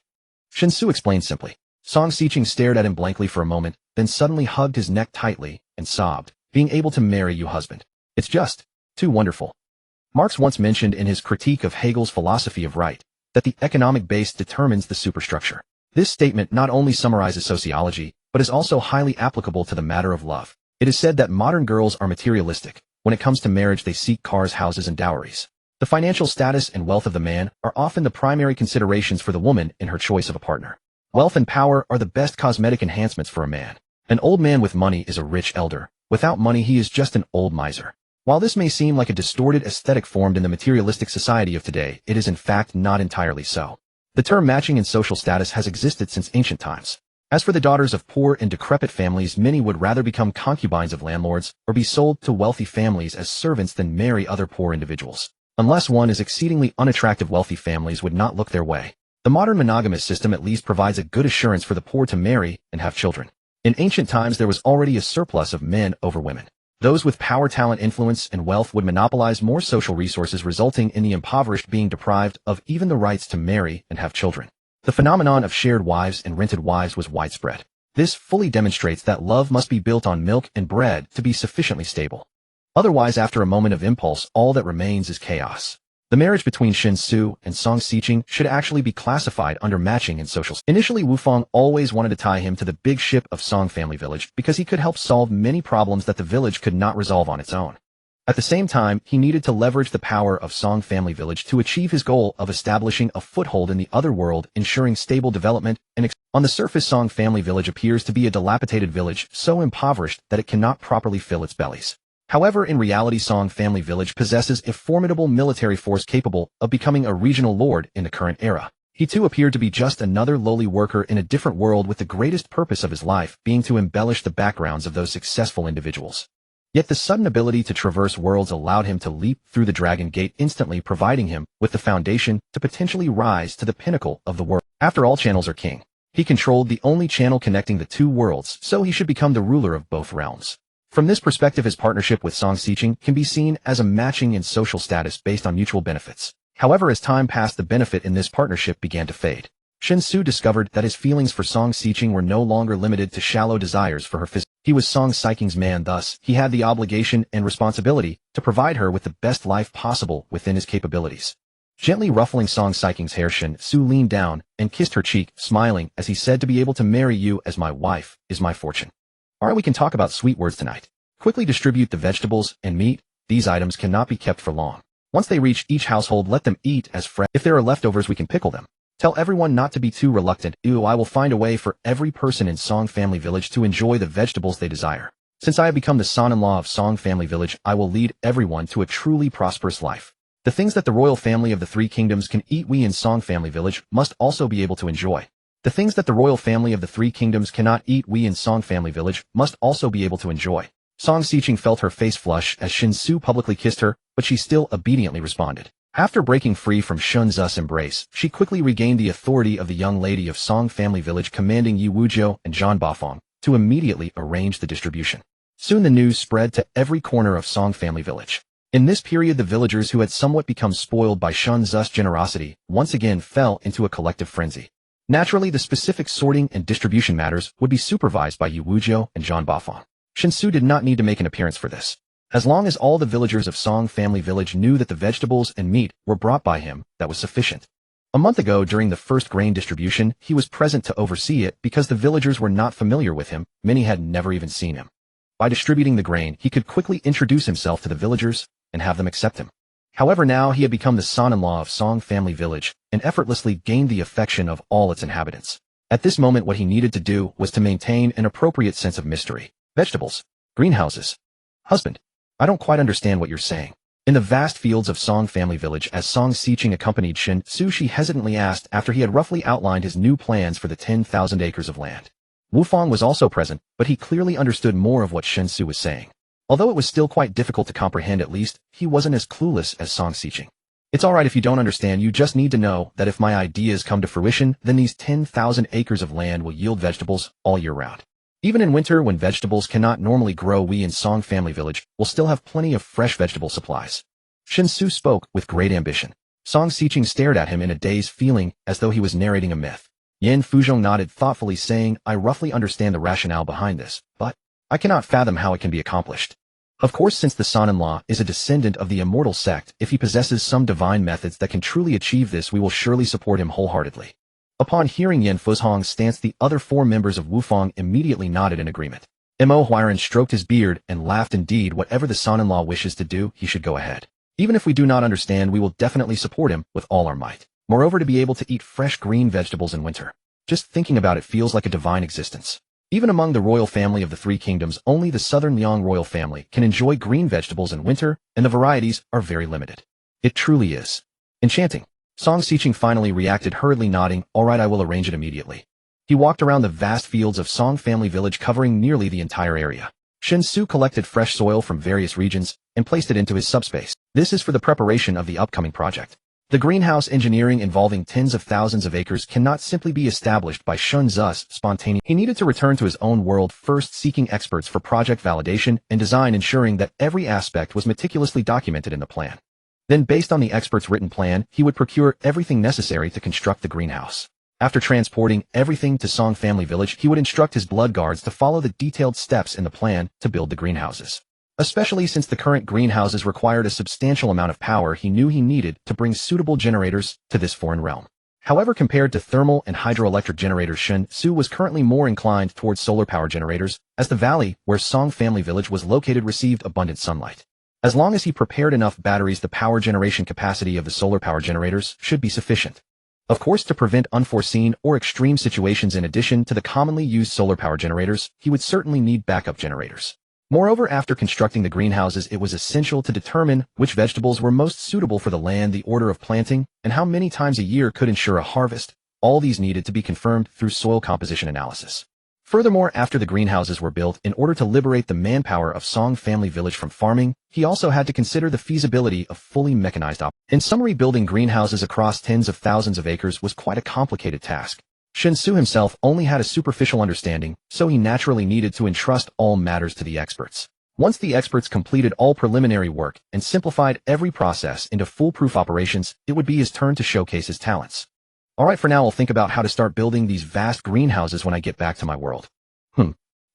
Shen Xu explained simply. Song Xiqing stared at him blankly for a moment, then suddenly hugged his neck tightly and sobbed, "Being able to marry you, husband. It's just too wonderful." Marx once mentioned in his critique of Hegel's philosophy of right that the economic base determines the superstructure. This statement not only summarizes sociology, but is also highly applicable to the matter of love. It is said that modern girls are materialistic. When it comes to marriage, they seek cars, houses, and dowries. The financial status and wealth of the man are often the primary considerations for the woman in her choice of a partner. Wealth and power are the best cosmetic enhancements for a man. An old man with money is a rich elder. Without money, he is just an old miser. While this may seem like a distorted aesthetic formed in the materialistic society of today, it is in fact not entirely so. The term matching in social status has existed since ancient times. As for the daughters of poor and decrepit families, many would rather become concubines of landlords or be sold to wealthy families as servants than marry other poor individuals. Unless one is exceedingly unattractive, wealthy families would not look their way. The modern monogamous system at least provides a good assurance for the poor to marry and have children. In ancient times, there was already a surplus of men over women. Those with power, talent, influence, and wealth would monopolize more social resources, resulting in the impoverished being deprived of even the rights to marry and have children. The phenomenon of shared wives and rented wives was widespread. This fully demonstrates that love must be built on milk and bread to be sufficiently stable. Otherwise, after a moment of impulse, all that remains is chaos. The The marriage between Shen Xu and Song Xiqing should actually be classified under matching in social. Initially, Wu Fang always wanted to tie him to the big ship of Song family village because he could help solve many problems that the village could not resolve on its own. At the same time, he needed to leverage the power of Song family village to achieve his goal of establishing a foothold in the other world, ensuring stable development and on the surface, Song family village appears to be a dilapidated village so impoverished that it cannot properly fill its bellies. However, in reality, Song family village possesses a formidable military force capable of becoming a regional lord in the current era. He too appeared to be just another lowly worker in a different world with the greatest purpose of his life being to embellish the backgrounds of those successful individuals. Yet the sudden ability to traverse worlds allowed him to leap through the Dragon Gate, instantly providing him with the foundation to potentially rise to the pinnacle of the world. After all, channels are king. He controlled the only channel connecting the two worlds, so he should become the ruler of both realms. From this perspective, his partnership with Song Xiqing can be seen as a matching in social status based on mutual benefits. However, as time passed, the benefit in this partnership began to fade. Shen Xu discovered that his feelings for Song Xiqing were no longer limited to shallow desires for her physique. He was Song Xiqing's man, thus he had the obligation and responsibility to provide her with the best life possible within his capabilities. Gently ruffling Song Xiqing's hair, Shen Xu leaned down and kissed her cheek, smiling as he said, "To be able to marry you as my wife is my fortune. Alright, we can talk about sweet words tonight. Quickly distribute the vegetables and meat. These items cannot be kept for long. Once they reach each household, let them eat as fresh. If there are leftovers, we can pickle them. Tell everyone not to be too reluctant. I will find a way for every person in Song family village to enjoy the vegetables they desire. Since I have become the son-in-law of Song family village, I will lead everyone to a truly prosperous life. The things that the royal family of the three kingdoms can eat, we in Song family village must also be able to enjoy. The things that the royal family of the three kingdoms cannot eat, we in Song family village must also be able to enjoy." Song Xiqing felt her face flush as Shen Xu publicly kissed her, but she still obediently responded. After breaking free from Shen Xu's embrace, she quickly regained the authority of the young lady of Song family village, commanding Yu Wuzhou and Zhan Bafeng to immediately arrange the distribution. Soon the news spread to every corner of Song family village. In this period, the villagers who had somewhat become spoiled by Shen Xu's generosity once again fell into a collective frenzy. Naturally, the specific sorting and distribution matters would be supervised by Yu Wuzhou and Zhan Bafeng. Shen Xu did not need to make an appearance for this. As long as all the villagers of Song family village knew that the vegetables and meat were brought by him, that was sufficient. A month ago, during the first grain distribution, he was present to oversee it because the villagers were not familiar with him. Many had never even seen him. By distributing the grain, he could quickly introduce himself to the villagers and have them accept him. However, now he had become the son-in-law of Song family village and effortlessly gained the affection of all its inhabitants. At this moment, what he needed to do was to maintain an appropriate sense of mystery. Vegetables, greenhouses, husband. I don't quite understand what you're saying. In the vast fields of Song family village, as Song Xiqing accompanied Shen Xu, she hesitantly asked after he had roughly outlined his new plans for the 10,000 acres of land. Wu Fang was also present, but he clearly understood more of what Shen Xu was saying. Although it was still quite difficult to comprehend, at least he wasn't as clueless as Song Xiqing. It's alright if you don't understand, you just need to know that if my ideas come to fruition, then these 10,000 acres of land will yield vegetables all year round. Even in winter, when vegetables cannot normally grow, we in Song family village will still have plenty of fresh vegetable supplies. Shen Xu spoke with great ambition. Song Xiqing stared at him in a daze, feeling as though he was narrating a myth. Yan Fuzhong nodded thoughtfully, saying, "I roughly understand the rationale behind this, but I cannot fathom how it can be accomplished. Of course, since the son-in-law is a descendant of the immortal sect, if he possesses some divine methods that can truly achieve this, we will surely support him wholeheartedly." Upon hearing Yan Fuzhong's stance, the other four members of Wu Fang immediately nodded in agreement. Mo Huiran stroked his beard and laughed. Indeed, whatever the son-in-law wishes to do, he should go ahead. Even if we do not understand, we will definitely support him with all our might. Moreover, to be able to eat fresh green vegetables in winter. Just thinking about it feels like a divine existence. Even among the royal family of the three kingdoms, only the southern Liang royal family can enjoy green vegetables in winter, and the varieties are very limited. It truly is enchanting. Song Xiqing finally reacted, hurriedly nodding, "Alright, I will arrange it immediately." He walked around the vast fields of Song family village, covering nearly the entire area. Shen Xu collected fresh soil from various regions and placed it into his subspace. This is for the preparation of the upcoming project. The greenhouse engineering involving tens of thousands of acres cannot simply be established by Shen Xu's spontaneous. He needed to return to his own world first, seeking experts for project validation and design, ensuring that every aspect was meticulously documented in the plan. Then, based on the expert's written plan, he would procure everything necessary to construct the greenhouse. After transporting everything to Song family village, he would instruct his blood guards to follow the detailed steps in the plan to build the greenhouses. Especially since the current greenhouses required a substantial amount of power he knew he needed to bring suitable generators to this foreign realm. However, compared to thermal and hydroelectric generators, Shen Xu was currently more inclined towards solar power generators, as the valley where Song family village was located received abundant sunlight. As long as he prepared enough batteries, the power generation capacity of the solar power generators should be sufficient. Of course, to prevent unforeseen or extreme situations, in addition to the commonly used solar power generators, he would certainly need backup generators. Moreover, after constructing the greenhouses, it was essential to determine which vegetables were most suitable for the land, the order of planting, and how many times a year could ensure a harvest. All these needed to be confirmed through soil composition analysis. Furthermore, after the greenhouses were built, in order to liberate the manpower of Song family village from farming, he also had to consider the feasibility of fully mechanized operations. In summary, building greenhouses across tens of thousands of acres was quite a complicated task. Shen Xu himself only had a superficial understanding, so he naturally needed to entrust all matters to the experts. Once the experts completed all preliminary work and simplified every process into foolproof operations, it would be his turn to showcase his talents. Alright, for now I'll think about how to start building these vast greenhouses when I get back to my world.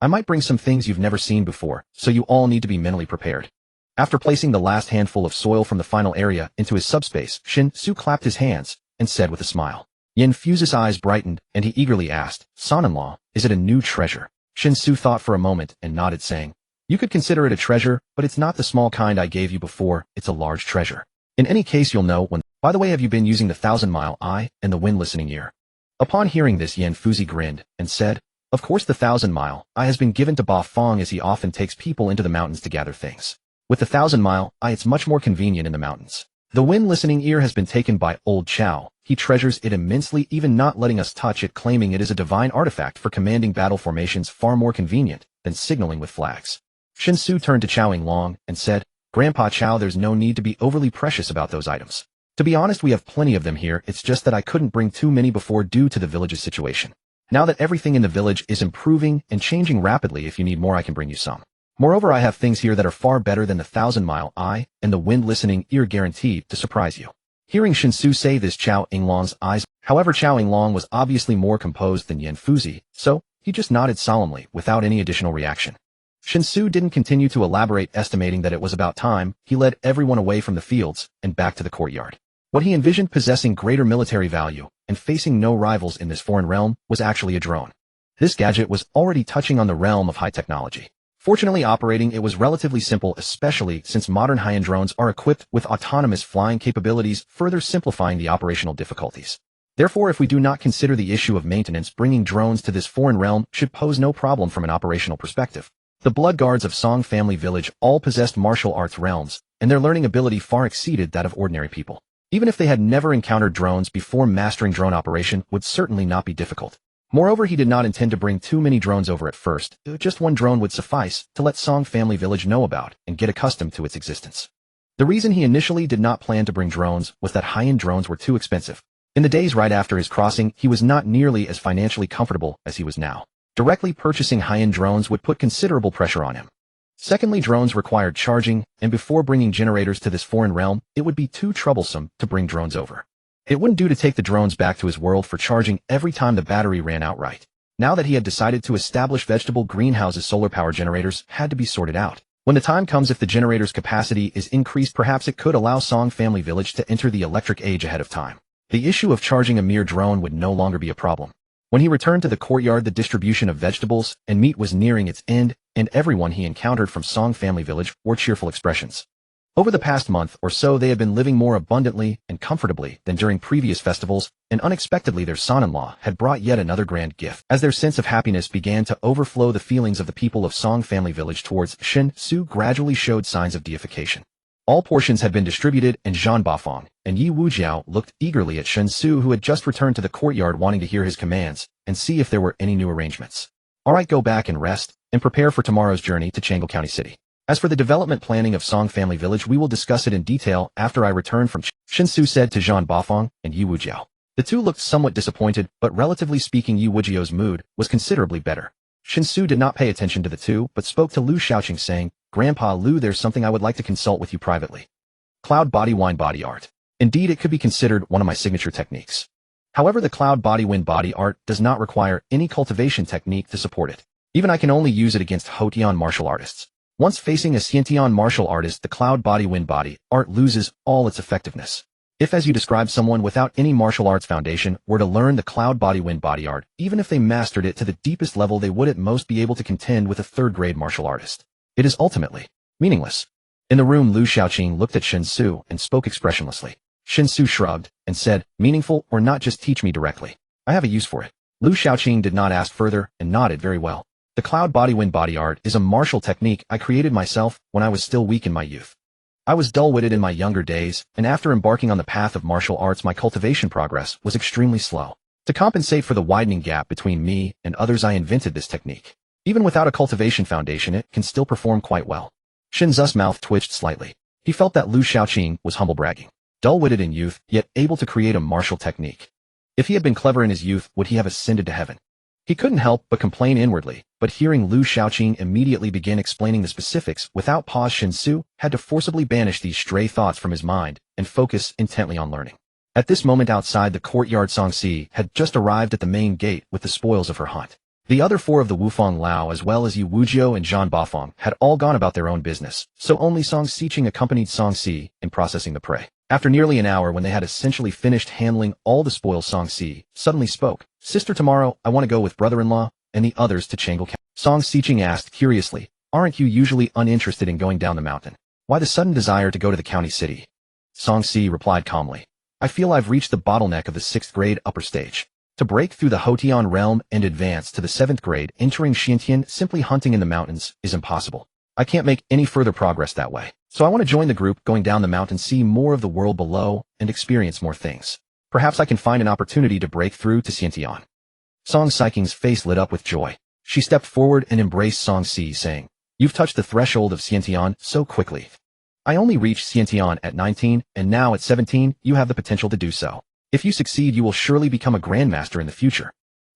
I might bring some things you've never seen before, so you all need to be mentally prepared. After placing the last handful of soil from the final area into his subspace, Shen Xu clapped his hands and said with a smile. Yen Fu's eyes brightened, and he eagerly asked, "Son-in-law, is it a new treasure?" Shen Xu thought for a moment and nodded, saying, "You could consider it a treasure, but it's not the small kind I gave you before, it's a large treasure. In any case, you'll know when." By the way, have you been using the 1,000-mile eye and the wind listening ear? Upon hearing this, Yen Fuzi grinned and said, "Of course the 1,000-mile eye has been given to Ba Fong, as he often takes people into the mountains to gather things. With the 1,000-mile eye, it's much more convenient in the mountains. The wind listening ear has been taken by old Chow. He treasures it immensely, even not letting us touch it, claiming it is a divine artifact for commanding battle formations, far more convenient than signaling with flags." Shen Xu turned to Chow Long and said, "Grandpa Chow, there's no need to be overly precious about those items. To be honest, we have plenty of them here, it's just that I couldn't bring too many before due to the village's situation. Now that everything in the village is improving and changing rapidly, if you need more I can bring you some. Moreover, I have things here that are far better than the 1,000-mile eye and the wind-listening ear, guaranteed to surprise you." Hearing Shen Xu say this, Chow Long's eyes. However, Chow Long was obviously more composed than Yen Fuzi, so he just nodded solemnly without any additional reaction. Shen Xu didn't continue to elaborate, estimating that it was about time. He led everyone away from the fields and back to the courtyard. What he envisioned possessing greater military value and facing no rivals in this foreign realm was actually a drone. This gadget was already touching on the realm of high technology. Fortunately, operating it was relatively simple, especially since modern high-end drones are equipped with autonomous flying capabilities, further simplifying the operational difficulties. Therefore, if we do not consider the issue of maintenance, bringing drones to this foreign realm should pose no problem from an operational perspective. The blood guards of Song family village all possessed martial arts realms, and their learning ability far exceeded that of ordinary people. Even if they had never encountered drones before, mastering drone operation would certainly not be difficult. Moreover, he did not intend to bring too many drones over at first. Just one drone would suffice to let Song family village know about and get accustomed to its existence. The reason he initially did not plan to bring drones was that high-end drones were too expensive. In the days right after his crossing, he was not nearly as financially comfortable as he was now. Directly purchasing high-end drones would put considerable pressure on him. Secondly, drones required charging, and before bringing generators to this foreign realm, it would be too troublesome to bring drones over. It wouldn't do to take the drones back to his world for charging every time the battery ran outright. Now that he had decided to establish vegetable greenhouses, solar power generators had to be sorted out. When the time comes, if the generator's capacity is increased, perhaps it could allow Song family village to enter the electric age ahead of time. The issue of charging a mere drone would no longer be a problem. When he returned to the courtyard, the distribution of vegetables and meat was nearing its end, and everyone he encountered from Song family village wore cheerful expressions. Over the past month or so, they had been living more abundantly and comfortably than during previous festivals, and unexpectedly their son-in-law had brought yet another grand gift. As their sense of happiness began to overflow, the feelings of the people of Song family village towards Shen Xu gradually showed signs of deification. All portions had been distributed, and Zhan Bafang and Yi Wujiao looked eagerly at Shen Xu, who had just returned to the courtyard, wanting to hear his commands and see if there were any new arrangements. Alright, go back and rest, and prepare for tomorrow's journey to Changle County City. As for the development planning of Song family village, we will discuss it in detail after I return from Shen Xu said to Zhan Bafang and Yi Wujiao. The two looked somewhat disappointed, but relatively speaking, Yi Wujiao's mood was considerably better. Shen Xu did not pay attention to the two, but spoke to Lu Shaoqing, saying, "Grandpa Lu, there's something I would like to consult with you privately. Cloud body wind body art. Indeed, it could be considered one of my signature techniques. However, the cloud body wind body art does not require any cultivation technique to support it. Even I can only use it against Hotian martial artists. Once facing a Xiantian martial artist, the cloud body wind body art loses all its effectiveness. If, as you describe, someone without any martial arts foundation were to learn the cloud body wind body art, even if they mastered it to the deepest level, they would at most be able to contend with a third-grade martial artist. It is ultimately meaningless. In the room, Lu Xiaoqing looked at Shen Xu and spoke expressionlessly. Shen Xu shrugged and said, "Meaningful or not, just teach me directly. I have a use for it." Lu Xiaoqing did not ask further and nodded very well. The cloud body wind body art is a martial technique I created myself when I was still weak in my youth. I was dull-witted in my younger days, and after embarking on the path of martial arts, my cultivation progress was extremely slow. To compensate for the widening gap between me and others, I invented this technique. Even without a cultivation foundation, it can still perform quite well. Shen Xu's mouth twitched slightly. He felt that Lu Xiaoqing was humble bragging. Dull-witted in youth, yet able to create a martial technique. If he had been clever in his youth, would he have ascended to heaven? He couldn't help but complain inwardly, but hearing Lu Xiaoqing immediately begin explaining the specifics without pause, Shen Xu had to forcibly banish these stray thoughts from his mind and focus intently on learning. At this moment outside the courtyard, Song Si had just arrived at the main gate with the spoils of her hunt. The other four of the Wufang Lao, as well as Yu Wujiu and Zhan Bafeng, had all gone about their own business, so only Song Siqing accompanied Song Si in processing the prey. After nearly an hour, when they had essentially finished handling all the spoils, Song Si suddenly spoke. "Sister, tomorrow I want to go with brother-in-law and the others to Changle County." Song Siqing asked curiously, "Aren't you usually uninterested in going down the mountain? Why the sudden desire to go to the county city?" Song Si replied calmly, "I feel I've reached the bottleneck of the 6th grade upper stage. To break through the Hotian realm and advance to the 7th grade, entering Xiantian, simply hunting in the mountains, is impossible. I can't make any further progress that way. So I want to join the group going down the mountain, see more of the world below, and experience more things. Perhaps I can find an opportunity to break through to Xiantian." Song Siqing's face lit up with joy. She stepped forward and embraced Song Si, saying, "You've touched the threshold of Xiantian so quickly. I only reached Xiantian at 19, and now at 17, you have the potential to do so. If you succeed, you will surely become a grandmaster in the future."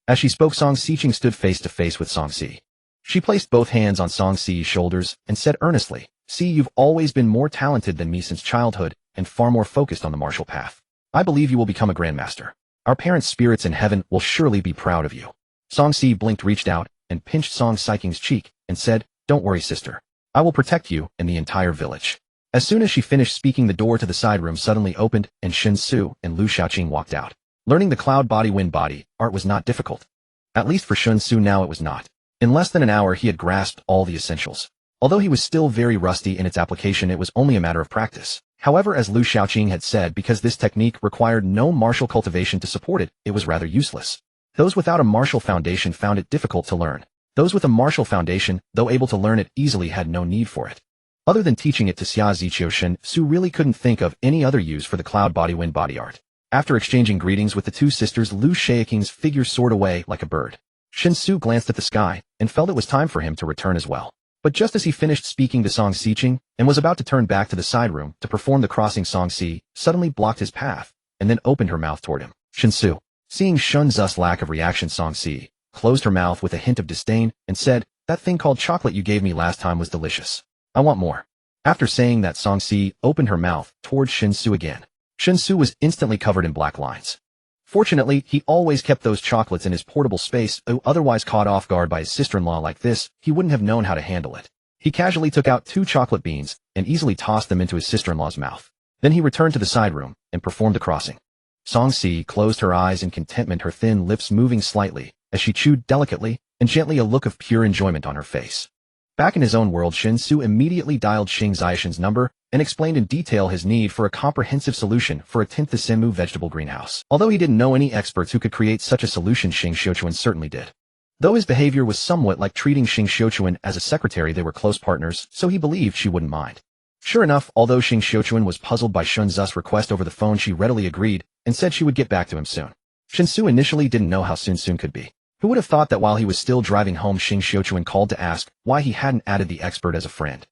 As she spoke, Song Siqing stood face to face with Song Si. She placed both hands on Song Si's shoulders and said earnestly, "See, you've always been more talented than me since childhood and far more focused on the martial path. I believe you will become a grandmaster. Our parents' spirits in heaven will surely be proud of you." Song Si blinked, reached out, and pinched Song Siqing's cheek and said, "Don't worry, sister. I will protect you and the entire village." As soon as she finished speaking, the door to the side room suddenly opened and Shen Xu and Lu Xiaoqing walked out. Learning the cloud body wind body art was not difficult. At least for Shen Xu now it was not. In less than an hour he had grasped all the essentials. Although he was still very rusty in its application, it was only a matter of practice. However, as Lu Xiaoqing had said, because this technique required no martial cultivation to support it, it was rather useless. Those without a martial foundation found it difficult to learn. Those with a martial foundation, though able to learn it easily, had no need for it. Other than teaching it to Xia Ziqiu, Shen Xu really couldn't think of any other use for the cloud body wind body art. After exchanging greetings with the two sisters, Lu Xiaoqing's figure soared away like a bird. Shen Xu glanced at the sky and felt it was time for him to return as well. But just as he finished speaking to Song Siqing and was about to turn back to the side room to perform the crossing, Song Si suddenly blocked his path and then opened her mouth toward him. Shen Xu, seeing Shen Xu's lack of reaction, Song Si closed her mouth with a hint of disdain and said, "That thing called chocolate you gave me last time was delicious. I want more." After saying that, Song Si opened her mouth towards Shen Xu again. Shen Xu was instantly covered in black lines. Fortunately, he always kept those chocolates in his portable space, though otherwise caught off guard by his sister-in-law like this, he wouldn't have known how to handle it. He casually took out 2 chocolate beans and easily tossed them into his sister-in-law's mouth. Then he returned to the side room and performed the crossing. Song Si closed her eyes in contentment, her thin lips moving slightly as she chewed delicately and gently, a look of pure enjoyment on her face. Back in his own world, Shen Xu immediately dialed Xing Zishan's number and explained in detail his need for a comprehensive solution for a 10th Senmu vegetable greenhouse. Although he didn't know any experts who could create such a solution, Xing Xiuquan certainly did. Though his behavior was somewhat like treating Xing Xiuquan as a secretary, they were close partners, so he believed she wouldn't mind. Sure enough, although Xing Xiuquan was puzzled by Shen Xu's request over the phone, she readily agreed and said she would get back to him soon. Shen Xu initially didn't know how soon could be. Who would have thought that while he was still driving home, Xing Xiuquan called to ask why he hadn't added the expert as a friend.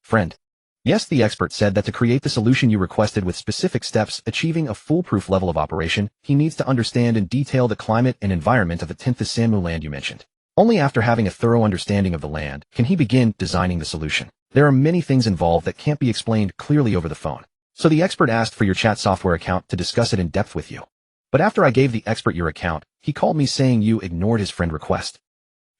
"Friend?" "Yes," the expert said, "that to create the solution you requested with specific steps achieving a foolproof level of operation, he needs to understand in detail the climate and environment of the 10th Senmu land you mentioned. Only after having a thorough understanding of the land can he begin designing the solution. There are many things involved that can't be explained clearly over the phone. So the expert asked for your chat software account to discuss it in depth with you. But after I gave the expert your account, he called me saying you ignored his friend request."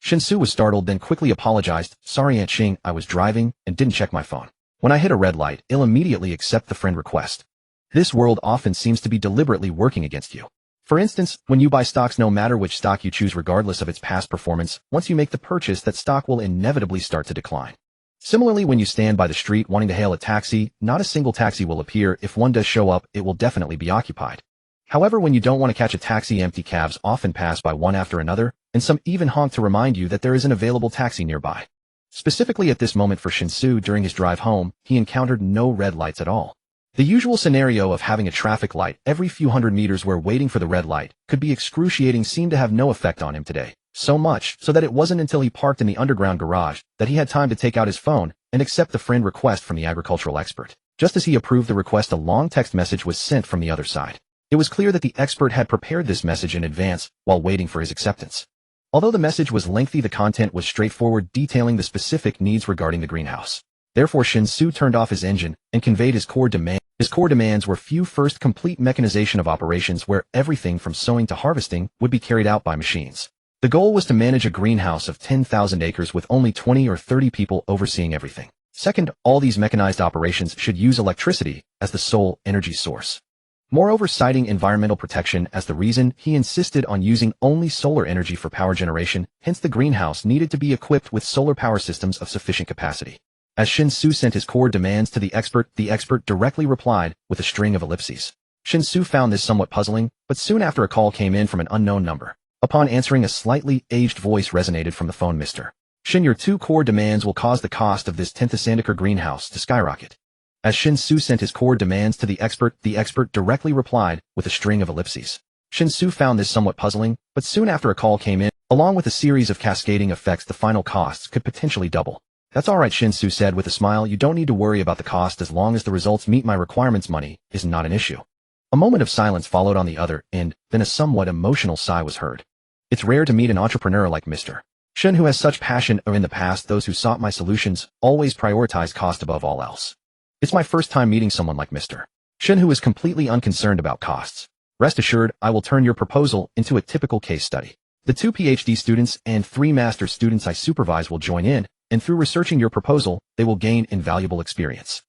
Shen Xu was startled, then quickly apologized. Sorry, Aunt Xing, I was driving and didn't check my phone. When I hit a red light, I'll immediately accept the friend request. This world often seems to be deliberately working against you. For instance, when you buy stocks, no matter which stock you choose regardless of its past performance, once you make the purchase, that stock will inevitably start to decline. Similarly, when you stand by the street wanting to hail a taxi, not a single taxi will appear. If one does show up, it will definitely be occupied. However, when you don't want to catch a taxi, empty cabs often pass by one after another, and some even honk to remind you that there is an available taxi nearby. Specifically at this moment for Shen Xu during his drive home, he encountered no red lights at all. The usual scenario of having a traffic light every few hundred meters where waiting for the red light could be excruciating seemed to have no effect on him today. So much so that it wasn't until he parked in the underground garage that he had time to take out his phone and accept the friend request from the agricultural expert. Just as he approved the request, a long text message was sent from the other side. It was clear that the expert had prepared this message in advance while waiting for his acceptance. Although the message was lengthy, the content was straightforward, detailing the specific needs regarding the greenhouse. Therefore, Shen Xu turned off his engine and conveyed his core demand. His core demands were first, complete mechanization of operations where everything from sowing to harvesting would be carried out by machines. The goal was to manage a greenhouse of 10,000 acres with only 20 or 30 people overseeing everything. Second, all these mechanized operations should use electricity as the sole energy source. Moreover, citing environmental protection as the reason, he insisted on using only solar energy for power generation, hence the greenhouse needed to be equipped with solar power systems of sufficient capacity. As Shen Xu sent his core demands to the expert directly replied with a string of ellipses. Shen Xu found this somewhat puzzling, but soon after a call came in from an unknown number. Upon answering, a slightly aged voice resonated from the phone. Mr. Shen, your 2 core demands will cause the cost of this 10,000 acre greenhouse to skyrocket. As Shen Xu sent his core demands to the expert directly replied with a string of ellipses. Shen Xu found this somewhat puzzling, but soon after a call came in, along with a series of cascading effects, the final costs could potentially double. That's all right, Shen Xu said with a smile. You don't need to worry about the cost as long as the results meet my requirements. Money is not an issue. A moment of silence followed on the other end, then a somewhat emotional sigh was heard. It's rare to meet an entrepreneur like Mr. Shen who has such passion, or in the past those who sought my solutions always prioritize cost above all else. It's my first time meeting someone like Mr. Shen who is completely unconcerned about costs. Rest assured, I will turn your proposal into a typical case study. The 2 PhD students and 3 master students I supervise will join in, and through researching your proposal, they will gain invaluable experience.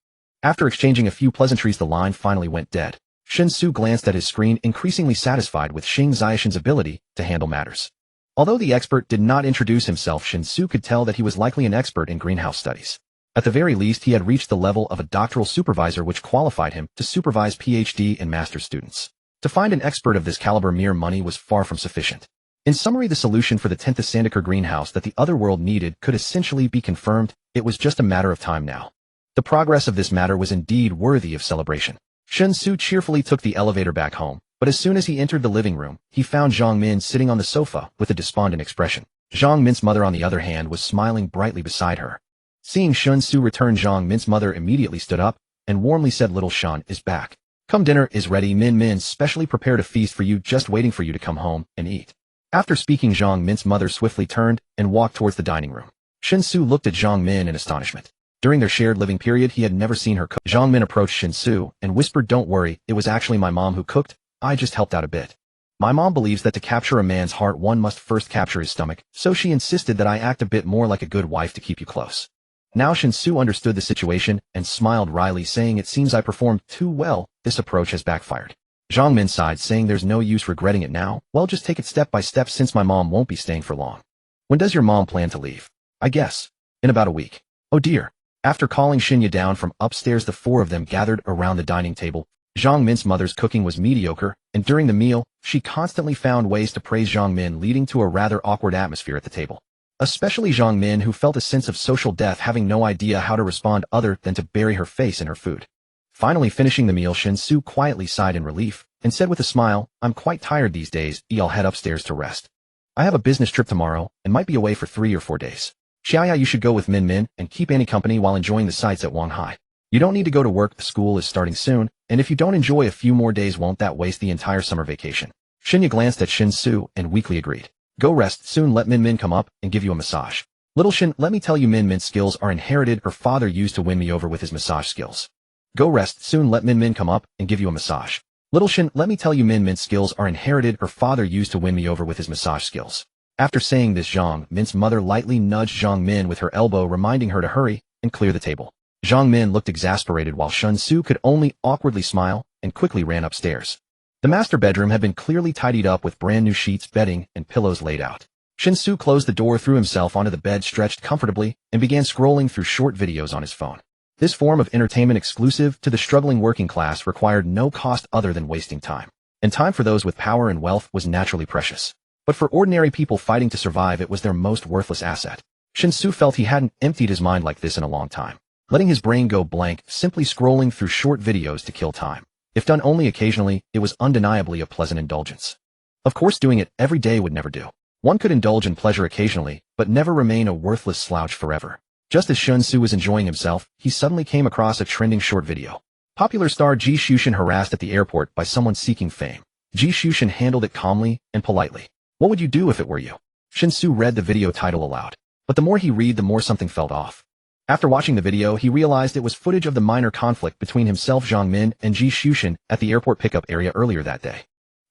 After exchanging a few pleasantries, the line finally went dead. Shen Xu glanced at his screen, increasingly satisfied with Xing Ziashen's ability to handle matters. Although the expert did not introduce himself, Shen Xu could tell that he was likely an expert in greenhouse studies. At the very least, he had reached the level of a doctoral supervisor, which qualified him to supervise PhD and master students. To find an expert of this caliber, mere money was far from sufficient. In summary, the solution for the 10,000 acre greenhouse that the other world needed could essentially be confirmed. It was just a matter of time now. The progress of this matter was indeed worthy of celebration. Shen Xu cheerfully took the elevator back home, but as soon as he entered the living room, he found Zhang Min sitting on the sofa with a despondent expression. Zhang Min's mother, on the other hand, was smiling brightly beside her. Seeing Shen Xu return, Zhang Min's mother immediately stood up and warmly said, "Little Shen is back. Come, dinner is ready. Min specially prepared a feast for you, just waiting for you to come home and eat." After speaking, Zhang Min's mother swiftly turned and walked towards the dining room. Shen Xu looked at Zhang Min in astonishment. During their shared living period, he had never seen her cook. Zhang Min approached Shen Xu and whispered, "Don't worry, it was actually my mom who cooked. I just helped out a bit. My mom believes that to capture a man's heart, one must first capture his stomach, so she insisted that I act a bit more like a good wife to keep you close." Now Shen Xu understood the situation and smiled wryly, saying, "It seems I performed too well. This approach has backfired." Zhang Min sighed, saying, "There's no use regretting it now. Well, just take it step by step, since my mom won't be staying for long." "When does your mom plan to leave?" "I guess in about a week." "Oh dear." After calling Shinya down from upstairs, the 4 of them gathered around the dining table. Zhang Min's mother's cooking was mediocre, and during the meal, she constantly found ways to praise Zhang Min, leading to a rather awkward atmosphere at the table. Especially Zhang Min, who felt a sense of social death, having no idea how to respond other than to bury her face in her food. Finally finishing the meal, Shen Xu quietly sighed in relief and said with a smile, "I'm quite tired these days. I'll head upstairs to rest. I have a business trip tomorrow and might be away for 3 or 4 days. Xiaya, you should go with Min and keep Annie company while enjoying the sights at Wanghai. You don't need to go to work. The school is starting soon, and if you don't enjoy a few more days, won't that waste the entire summer vacation?" Shinya glanced at Shen Xu and weakly agreed. "Go rest. Soon let Min come up and give you a massage." "Little Shen, let me tell you, Min's skills are inherited. Her father used to win me over with his massage skills." "Go rest. Soon let Min come up and give you a massage." "Little Shen, let me tell you, Min's skills are inherited. Her father used to win me over with his massage skills." After saying this, Zhang Min's mother lightly nudged Zhang Min with her elbow, reminding her to hurry and clear the table. Zhang Min looked exasperated while Shen Xu could only awkwardly smile and quickly ran upstairs. The master bedroom had been clearly tidied up with brand new sheets, bedding, and pillows laid out. Shen Xu closed the door, threw himself onto the bed, stretched comfortably, and began scrolling through short videos on his phone. This form of entertainment exclusive to the struggling working class required no cost other than wasting time. And time for those with power and wealth was naturally precious. But for ordinary people fighting to survive, it was their most worthless asset. Shen Xu felt he hadn't emptied his mind like this in a long time, letting his brain go blank, simply scrolling through short videos to kill time. If done only occasionally, it was undeniably a pleasant indulgence. Of course, doing it every day would never do. One could indulge in pleasure occasionally, but never remain a worthless slouch forever. Just as Shen Xu was enjoying himself, he suddenly came across a trending short video. Popular star Ji Xushan harassed at the airport by someone seeking fame. Ji Xushan handled it calmly and politely. What would you do if it were you? Shen Xu read the video title aloud. But the more he read, the more something felt off. After watching the video, he realized it was footage of the minor conflict between himself, Zhang Min, and Ji Xushan at the airport pickup area earlier that day.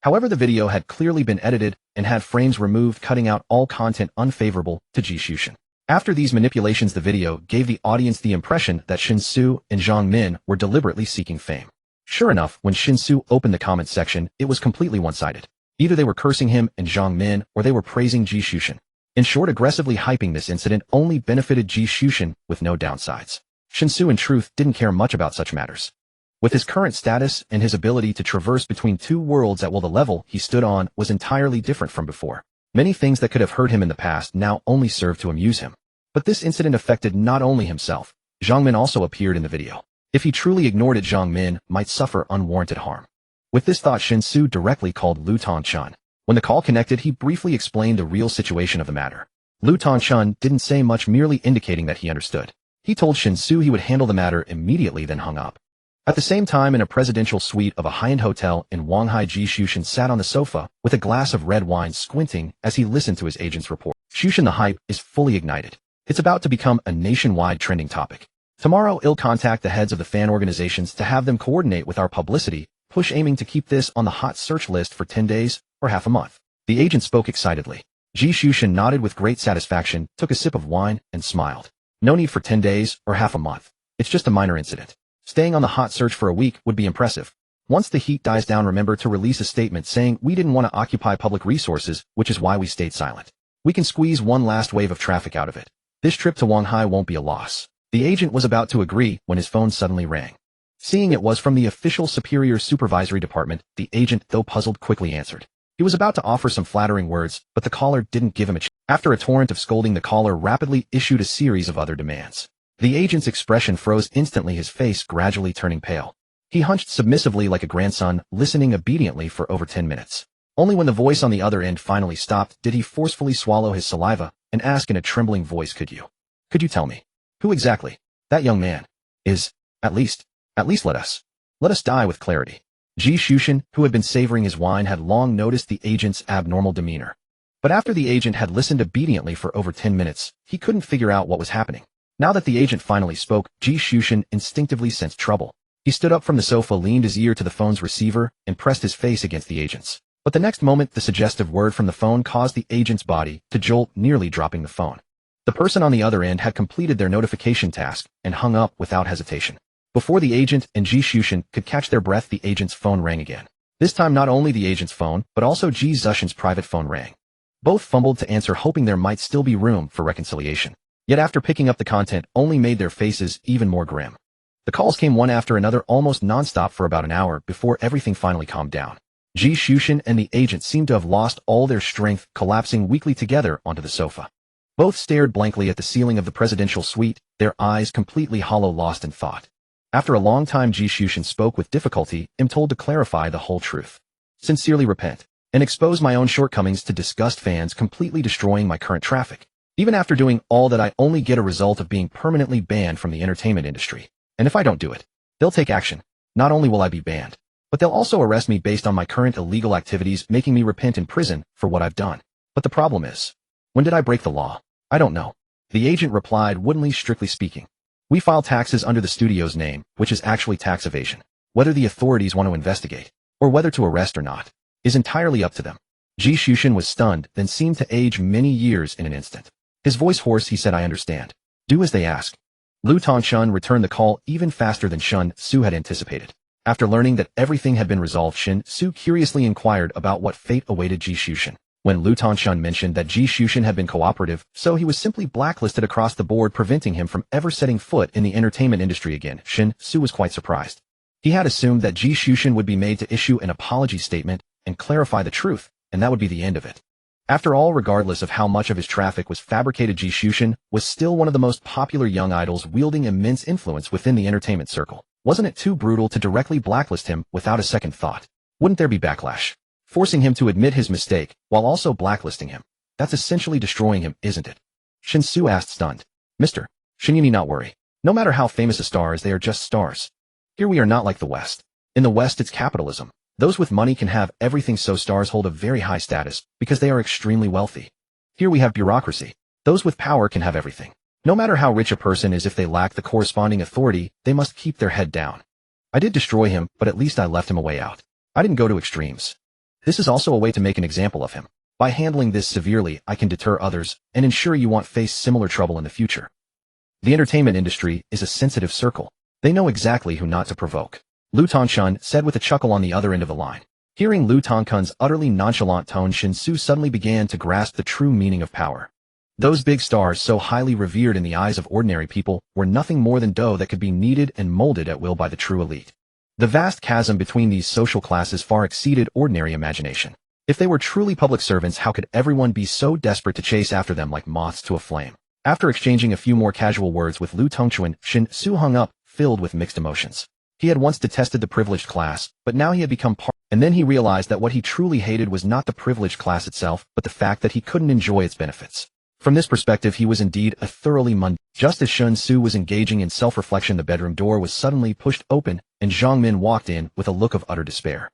However, the video had clearly been edited and had frames removed, cutting out all content unfavorable to Ji Xushan. After these manipulations, the video gave the audience the impression that Shen Xu and Zhang Min were deliberately seeking fame. Sure enough, when Shen Xu opened the comment section, it was completely one-sided. Either they were cursing him and Zhang Min, or they were praising Ji Xushan. In short, aggressively hyping this incident only benefited Ji Xushan with no downsides. Shen Xu, in truth, didn't care much about such matters. With his current status and his ability to traverse between two worlds at will, the level he stood on was entirely different from before. Many things that could have hurt him in the past now only served to amuse him. But this incident affected not only himself. Zhang Min also appeared in the video. If he truly ignored it, Zhang Min might suffer unwarranted harm. With this thought, Shen Xu directly called Lu Tongchun. When the call connected, he briefly explained the real situation of the matter. Lu Tongchun didn't say much, merely indicating that he understood. He told Shen Xu he would handle the matter immediately, then hung up. At the same time, in a presidential suite of a high-end hotel in Wanghai, Ji Xushan sat on the sofa with a glass of red wine, squinting as he listened to his agent's report. Xushan, the hype is fully ignited. It's about to become a nationwide trending topic. Tomorrow, I'll contact the heads of the fan organizations to have them coordinate with our publicity push, aiming to keep this on the hot search list for 10 days or half a month. The agent spoke excitedly. Ji Xushan nodded with great satisfaction, took a sip of wine, and smiled. No need for 10 days or half a month. It's just a minor incident. Staying on the hot search for a week would be impressive. Once the heat dies down, remember to release a statement saying we didn't want to occupy public resources, which is why we stayed silent. We can squeeze one last wave of traffic out of it. This trip to Wanghai won't be a loss. The agent was about to agree when his phone suddenly rang. Seeing it was from the official superior supervisory department, the agent, though puzzled, quickly answered. He was about to offer some flattering words, but the caller didn't give him a chance. After a torrent of scolding, the caller rapidly issued a series of other demands. The agent's expression froze instantly, his face gradually turning pale. He hunched submissively like a grandson, listening obediently for over 10 minutes. Only when the voice on the other end finally stopped did he forcefully swallow his saliva and ask in a trembling voice, Could you tell me who exactly that young man is? At least let us die with clarity. Ji Xushan, who had been savoring his wine, had long noticed the agent's abnormal demeanor. But after the agent had listened obediently for over 10 minutes, he couldn't figure out what was happening. Now that the agent finally spoke, Ji Xushan instinctively sensed trouble. He stood up from the sofa, leaned his ear to the phone's receiver, and pressed his face against the agent's. But the next moment, the suggestive word from the phone caused the agent's body to jolt, nearly dropping the phone. The person on the other end had completed their notification task and hung up without hesitation. Before the agent and Ji Xushan could catch their breath, the agent's phone rang again. This time, not only the agent's phone, but also Ji Xushan's private phone rang. Both fumbled to answer, hoping there might still be room for reconciliation. Yet after picking up the content, only made their faces even more grim. The calls came one after another, almost nonstop for about an hour before everything finally calmed down. Ji Xushan and the agent seemed to have lost all their strength, collapsing weakly together onto the sofa. Both stared blankly at the ceiling of the presidential suite, their eyes completely hollow, lost in thought. After a long time, Ji Xushan spoke with difficulty, am told to clarify the whole truth. Sincerely repent, and expose my own shortcomings to disgust fans, completely destroying my current traffic. Even after doing all that, I only get a result of being permanently banned from the entertainment industry. And if I don't do it, they'll take action. Not only will I be banned, but they'll also arrest me based on my current illegal activities, making me repent in prison for what I've done. But the problem is, when did I break the law? I don't know. The agent replied woodenly, strictly speaking. We file taxes under the studio's name, which is actually tax evasion. Whether the authorities want to investigate, or whether to arrest or not, is entirely up to them. Ji Shushan was stunned, then seemed to age many years in an instant. His voice hoarse, he said, "I understand. Do as they ask." Lu Tongshun returned the call even faster than Shen Xu had anticipated. After learning that everything had been resolved, Shen Xu curiously inquired about what fate awaited Ji Shushan. When Lu Tongshun mentioned that Ji Shushan had been cooperative, so he was simply blacklisted across the board, preventing him from ever setting foot in the entertainment industry again, Shen Xu was quite surprised. He had assumed that Ji Shushan would be made to issue an apology statement and clarify the truth, and that would be the end of it. After all, regardless of how much of his traffic was fabricated, Ji Shushan was still one of the most popular young idols, wielding immense influence within the entertainment circle. Wasn't it too brutal to directly blacklist him without a second thought? Wouldn't there be backlash? Forcing him to admit his mistake while also blacklisting him. That's essentially destroying him, isn't it? Shen Xu asked, stunned. Mr. Shen, you need not worry. No matter how famous a star is, they are just stars. Here we are not like the West. In the West, it's capitalism. Those with money can have everything, so stars hold a very high status because they are extremely wealthy. Here we have bureaucracy. Those with power can have everything. No matter how rich a person is, if they lack the corresponding authority, they must keep their head down. I did destroy him, but at least I left him a way out. I didn't go to extremes. This is also a way to make an example of him. By handling this severely, I can deter others and ensure you won't face similar trouble in the future. The entertainment industry is a sensitive circle. They know exactly who not to provoke. Lu Tongshun said with a chuckle on the other end of the line. Hearing Lu Tongshun's utterly nonchalant tone, Shen Xu suddenly began to grasp the true meaning of power. Those big stars, so highly revered in the eyes of ordinary people, were nothing more than dough that could be kneaded and molded at will by the true elite. The vast chasm between these social classes far exceeded ordinary imagination. If they were truly public servants, how could everyone be so desperate to chase after them like moths to a flame? After exchanging a few more casual words with Lu Tongshun, Shen Xu hung up, filled with mixed emotions. He had once detested the privileged class, but now he had become part, and then he realized that what he truly hated was not the privileged class itself, but the fact that he couldn't enjoy its benefits. From this perspective, he was indeed a thoroughly mundane. Just as Shen Xu was engaging in self-reflection, the bedroom door was suddenly pushed open, and Zhang Min walked in with a look of utter despair.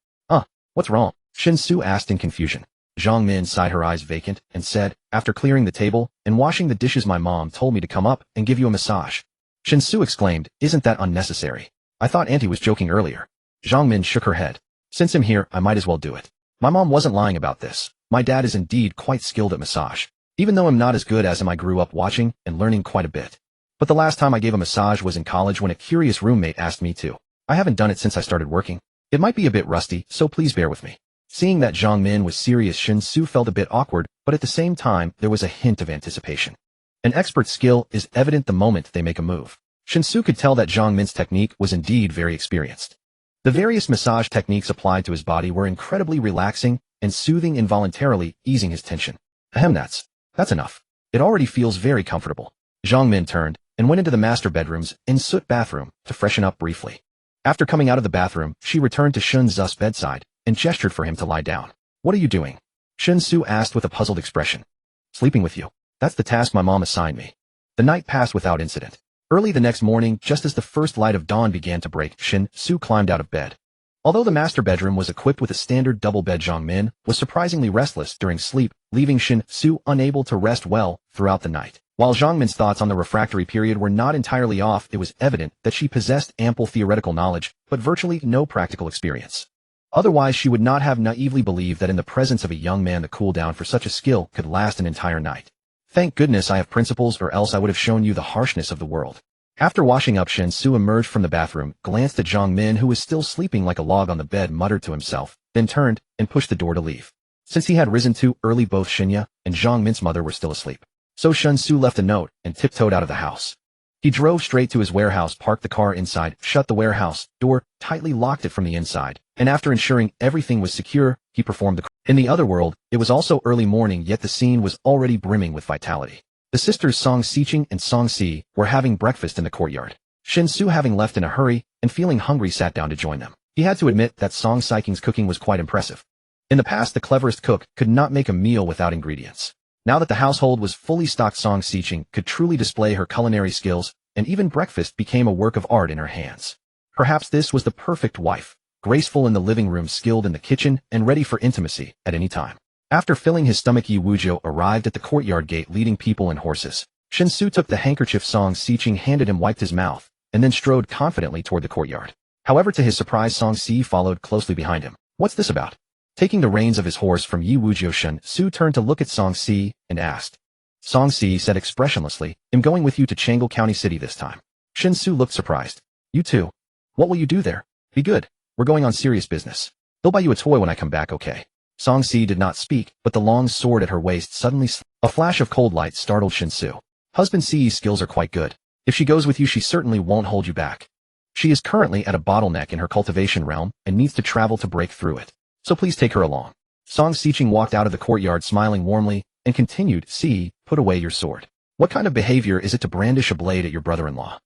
What's wrong? Shen Xu asked in confusion. Zhang Min sighed, her eyes vacant, and said, after clearing the table and washing the dishes, my mom told me to come up and give you a massage. Shen Xu exclaimed, isn't that unnecessary? I thought Auntie was joking earlier. Zhang Min shook her head. Since I'm here, I might as well do it. My mom wasn't lying about this. My dad is indeed quite skilled at massage. Even though I'm not as good as him, I grew up watching and learning quite a bit. But the last time I gave a massage was in college when a curious roommate asked me to. I haven't done it since I started working. It might be a bit rusty, so please bear with me. Seeing that Zhang Min was serious, Shen Xu felt a bit awkward, but at the same time, there was a hint of anticipation. An expert's skill is evident the moment they make a move. Shen Xu could tell that Zhang Min's technique was indeed very experienced. The various massage techniques applied to his body were incredibly relaxing and soothing, involuntarily easing his tension. That's enough. It already feels very comfortable. Zhang Min turned and went into the master bedroom's en-suite bathroom to freshen up briefly. After coming out of the bathroom, she returned to Shen Xu's bedside and gestured for him to lie down. What are you doing? Shen Xu asked with a puzzled expression. Sleeping with you. That's the task my mom assigned me. The night passed without incident. Early the next morning, just as the first light of dawn began to break, Shen Xu climbed out of bed. Although the master bedroom was equipped with a standard double bed, Zhang Min was surprisingly restless during sleep, leaving Shen Xu unable to rest well throughout the night. While Zhang Min's thoughts on the refractory period were not entirely off, it was evident that she possessed ample theoretical knowledge, but virtually no practical experience. Otherwise, she would not have naively believed that in the presence of a young man the cooldown for such a skill could last an entire night. Thank goodness I have principles, or else I would have shown you the harshness of the world. After washing up, Shen Xu emerged from the bathroom, glanced at Zhang Min, who was still sleeping like a log on the bed, muttered to himself, then turned and pushed the door to leave. Since he had risen too early, both Shenya and Zhang Min's mother were still asleep. So Shen Xu left a note and tiptoed out of the house. He drove straight to his warehouse, parked the car inside, shut the warehouse door, tightly locked it from the inside, and after ensuring everything was secure, he performed the crime. In the other world, it was also early morning, yet the scene was already brimming with vitality. The sisters Song Xiqing and Song Si were having breakfast in the courtyard. Shen Xu, having left in a hurry and feeling hungry, sat down to join them. He had to admit that Song Xiqing's cooking was quite impressive. In the past, the cleverest cook could not make a meal without ingredients. Now that the household was fully stocked, Song Xiqing could truly display her culinary skills, and even breakfast became a work of art in her hands. Perhaps this was the perfect wife, graceful in the living room, skilled in the kitchen, and ready for intimacy at any time. After filling his stomach, Yi Wuzhou arrived at the courtyard gate leading people and horses. Shen Xu took the handkerchief Song Xiqing handed him, wiped his mouth, and then strode confidently toward the courtyard. However, to his surprise, Song Si followed closely behind him. What's this about? Taking the reins of his horse from Yi Wuzhou, Shen Xu turned to look at Song Si and asked. Song Si said expressionlessly, I'm going with you to Chang'e County City this time. Shen Xu looked surprised. You too? What will you do there? Be good. We're going on serious business. They'll buy you a toy when I come back, okay? Song Si did not speak, but the long sword at her waist suddenly a flash of cold light startled Shen Xu. Husband Si's skills are quite good. If she goes with you, she certainly won't hold you back. She is currently at a bottleneck in her cultivation realm and needs to travel to break through it. So please take her along. Song Sicheng walked out of the courtyard smiling warmly and continued, Si, put away your sword. What kind of behavior is it to brandish a blade at your brother-in-law?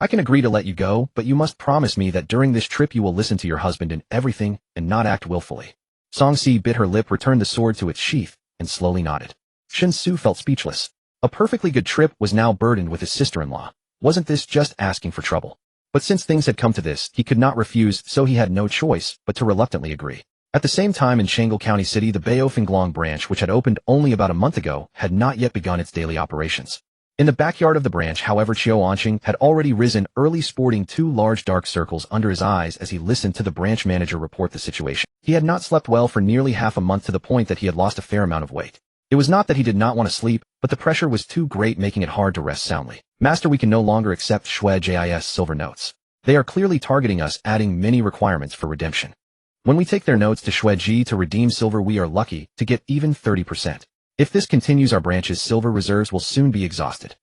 I can agree to let you go, but you must promise me that during this trip you will listen to your husband in everything and not act willfully. Song Si bit her lip, returned the sword to its sheath, and slowly nodded. Shen Xu felt speechless. A perfectly good trip was now burdened with his sister-in-law. Wasn't this just asking for trouble? But since things had come to this, he could not refuse, so he had no choice but to reluctantly agree. At the same time in Chang'e County City, the Baofenglong branch, which had opened only about a month ago, had not yet begun its daily operations. In the backyard of the branch, however, Qiu Anqing had already risen early, sporting two large dark circles under his eyes as he listened to the branch manager report the situation. He had not slept well for nearly half a month, to the point that he had lost a fair amount of weight. It was not that he did not want to sleep, but the pressure was too great, making it hard to rest soundly. Master, we can no longer accept Shui-Jis silver notes. They are clearly targeting us, adding many requirements for redemption. When we take their notes to Shui-Ji to redeem silver, we are lucky to get even 30%. If this continues, our branch's silver reserves will soon be exhausted.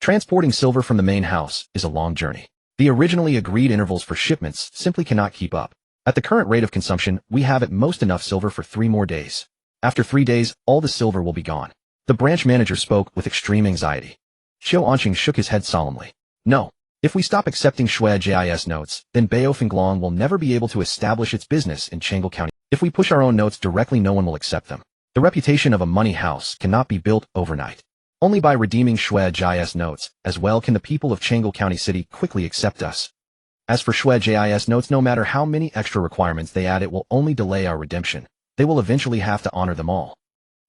Transporting silver from the main house is a long journey. The originally agreed intervals for shipments simply cannot keep up. At the current rate of consumption, we have at most enough silver for 3 more days. After 3 days, all the silver will be gone. The branch manager spoke with extreme anxiety. Qiu Anqing shook his head solemnly. No. If we stop accepting Shui-Jis notes, then Baofenglong will never be able to establish its business in Chang'e County. If we push our own notes directly, no one will accept them. The reputation of a money house cannot be built overnight. Only by redeeming Shui-Jis notes, as well, can the people of Chang'e County City quickly accept us. As for Shui-Jis notes, no matter how many extra requirements they add, it will only delay our redemption. They will eventually have to honor them all.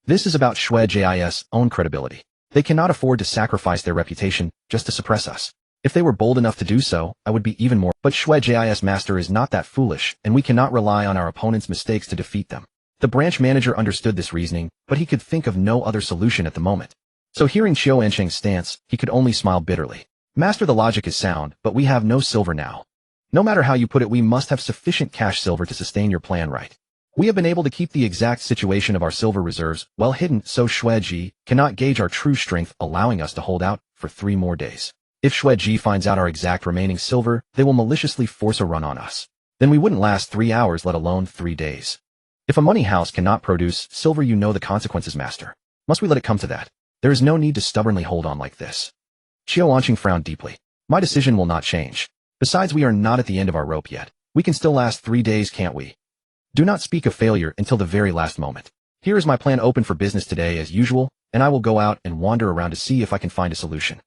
This is about Shui-Jis' own credibility. They cannot afford to sacrifice their reputation just to suppress us. If they were bold enough to do so, I would be even more. But Shui-Jis master is not that foolish, and we cannot rely on our opponent's mistakes to defeat them. The branch manager understood this reasoning, but he could think of no other solution at the moment. So hearing Qiu Anqing's stance, he could only smile bitterly. Master, the logic is sound, but we have no silver now. No matter how you put it, we must have sufficient cash silver to sustain your plan, right? We have been able to keep the exact situation of our silver reserves well hidden, so Shui-Ji cannot gauge our true strength, allowing us to hold out for 3 more days. If Shui-Ji finds out our exact remaining silver, they will maliciously force a run on us. Then we wouldn't last 3 hours, let alone 3 days. If a money house cannot produce silver, you know the consequences, master. Must we let it come to that? There is no need to stubbornly hold on like this. Qiu Anqing frowned deeply. My decision will not change. Besides, we are not at the end of our rope yet. We can still last 3 days, can't we? Do not speak of failure until the very last moment. Here is my plan, open for business today as usual, and I will go out and wander around to see if I can find a solution.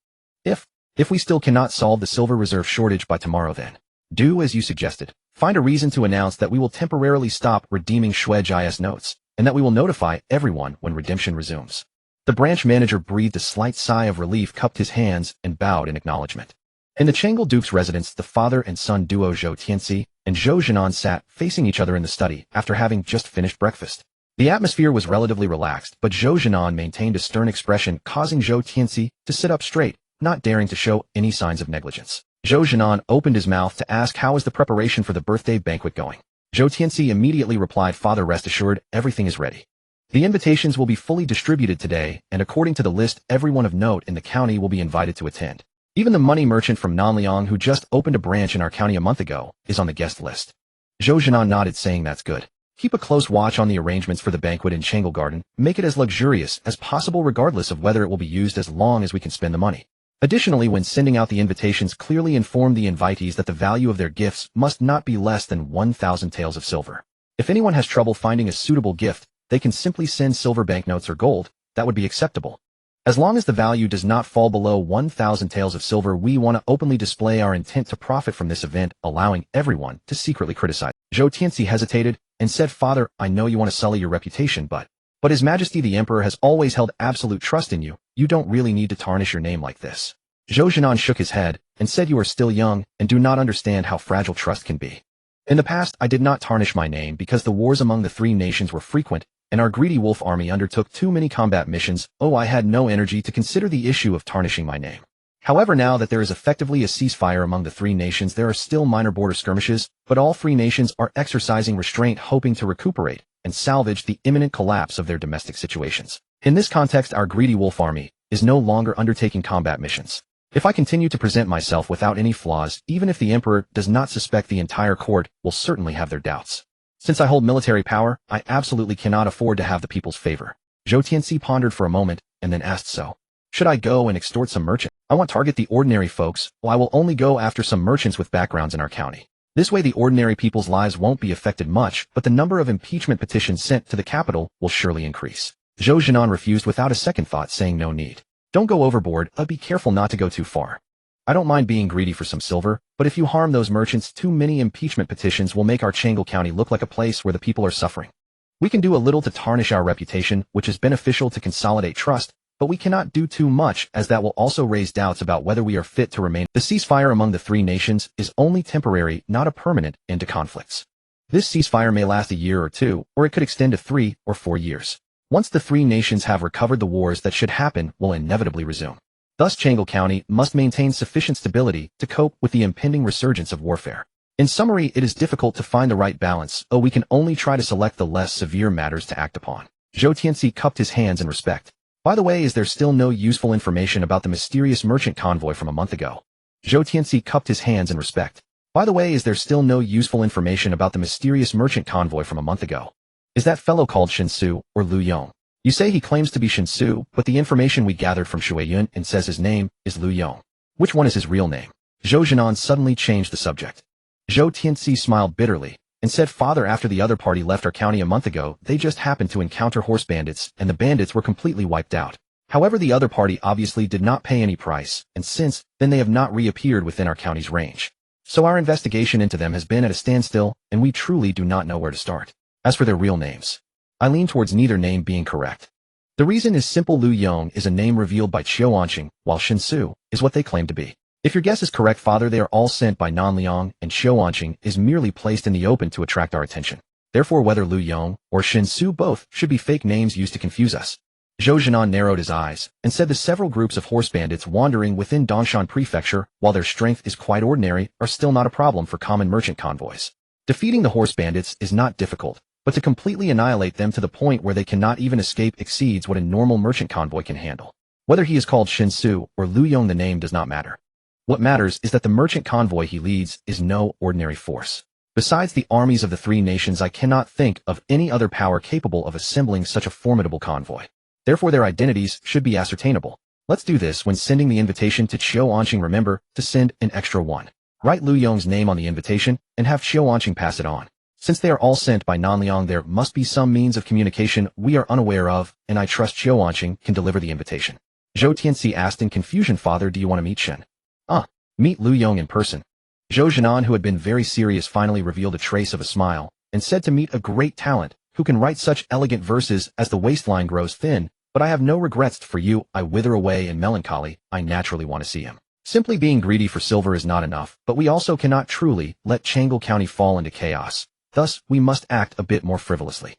If we still cannot solve the silver reserve shortage by tomorrow, then do as you suggested. Find a reason to announce that we will temporarily stop redeeming Shui-Jis notes, and that we will notify everyone when redemption resumes. The branch manager breathed a slight sigh of relief, cupped his hands, and bowed in acknowledgement. In the Chang'e Duke's residence, the father and son duo Zhou Tianxi and Zhou Zhenan sat facing each other in the study after having just finished breakfast. The atmosphere was relatively relaxed, but Zhou Zhenan maintained a stern expression, causing Zhou Tianxi to sit up straight, not daring to show any signs of negligence. Zhou Zhenan opened his mouth to ask how is the preparation for the birthday banquet going. Zhou Tianxi immediately replied, Father, rest assured, everything is ready. The invitations will be fully distributed today, and according to the list, everyone of note in the county will be invited to attend. Even the money merchant from Nanliang, who just opened a branch in our county a month ago, is on the guest list. Zhou Zhenan nodded, saying that's good. Keep a close watch on the arrangements for the banquet in Chang'e Garden. Make it as luxurious as possible, regardless of whether it will be used, as long as we can spend the money. Additionally, when sending out the invitations, clearly inform the invitees that the value of their gifts must not be less than 1,000 taels of silver. If anyone has trouble finding a suitable gift, they can simply send silver banknotes or gold. That would be acceptable. As long as the value does not fall below 1,000 taels of silver, we want to openly display our intent to profit from this event, allowing everyone to secretly criticize. Zhou Tianxi hesitated and said, Father, I know you want to sully your reputation, but His Majesty the Emperor has always held absolute trust in you. You don't really need to tarnish your name like this. Zhou Zhenan shook his head and said, you are still young and do not understand how fragile trust can be. In the past, I did not tarnish my name because the wars among the three nations were frequent, and our greedy wolf army undertook too many combat missions. I had no energy to consider the issue of tarnishing my name. However, now that there is effectively a ceasefire among the three nations, there are still minor border skirmishes, but all three nations are exercising restraint, hoping to recuperate and salvage the imminent collapse of their domestic situations. In this context, our greedy wolf army is no longer undertaking combat missions. If I continue to present myself without any flaws, even if the emperor does not suspect, the entire court will certainly have their doubts. Since I hold military power, I absolutely cannot afford to have the people's favor. Zhou Tianxi pondered for a moment and then asked, so, should I go and extort some merchant? I won't target the ordinary folks, I will only go after some merchants with backgrounds in our county. This way the ordinary people's lives won't be affected much, but the number of impeachment petitions sent to the capital will surely increase. Zhou Jinan refused without a second thought, saying no need. Don't go overboard, be careful not to go too far. I don't mind being greedy for some silver, but if you harm those merchants, too many impeachment petitions will make our Chang'e County look like a place where the people are suffering. We can do a little to tarnish our reputation, which is beneficial to consolidate trust, but we cannot do too much, as that will also raise doubts about whether we are fit to remain. The ceasefire among the three nations is only temporary, not a permanent end to conflicts. This ceasefire may last a year or two, or it could extend to 3 or 4 years. Once the three nations have recovered, the wars that should happen will inevitably resume. Thus, Chang'e County must maintain sufficient stability to cope with the impending resurgence of warfare. In summary, it is difficult to find the right balance, we can only try to select the less severe matters to act upon. Zhou Tianxi cupped his hands in respect. By the way, is there still no useful information about the mysterious merchant convoy from a month ago? Zhou Tianxi cupped his hands in respect. By the way, is there still no useful information about the mysterious merchant convoy from a month ago? Is that fellow called Shen Xu or Lu Yong? You say he claims to be Shen Xu, but the information we gathered from Shuiyun and says his name is Lu Yong. Which one is his real name? Zhou Jinan suddenly changed the subject. Zhou Tianxi smiled bitterly and said, Father, after the other party left our county a month ago, they just happened to encounter horse bandits, and the bandits were completely wiped out. However, the other party obviously did not pay any price, and since then they have not reappeared within our county's range. So our investigation into them has been at a standstill, and we truly do not know where to start. As for their real names, I lean towards neither name being correct. The reason is simple. Lu Yong is a name revealed by Qiu Anqing, while Shen Xu is what they claim to be. If your guess is correct, Father, they are all sent by Nan Liang, and Qiu Anqing is merely placed in the open to attract our attention. Therefore, whether Lu Yong or Shen Xu, both should be fake names used to confuse us. Zhou Jinan narrowed his eyes and said the several groups of horse bandits wandering within Dongshan Prefecture, while their strength is quite ordinary, are still not a problem for common merchant convoys. Defeating the horse bandits is not difficult, but to completely annihilate them to the point where they cannot even escape exceeds what a normal merchant convoy can handle. Whether he is called Shen Xu or Lu Yong, the name does not matter. What matters is that the merchant convoy he leads is no ordinary force. Besides the armies of the three nations, I cannot think of any other power capable of assembling such a formidable convoy. Therefore, their identities should be ascertainable. Let's do this when sending the invitation to Qiu Anqing. Remember to send an extra one. Write Lu Yong's name on the invitation and have Qiu Anqing pass it on. Since they are all sent by Nan Liang, there must be some means of communication we are unaware of, and I trust Qiu Anqing can deliver the invitation. Zhou Tianxi asked in confusion, Father, do you want to meet Shen? Meet Lu Yong in person. Zhou Jinan, who had been very serious, finally revealed a trace of a smile, and said, to meet a great talent, who can write such elegant verses as the waistline grows thin, but I have no regrets for you, I wither away in melancholy, I naturally want to see him. Simply being greedy for silver is not enough, but we also cannot truly let Chang'e County fall into chaos. Thus, we must act a bit more frivolously.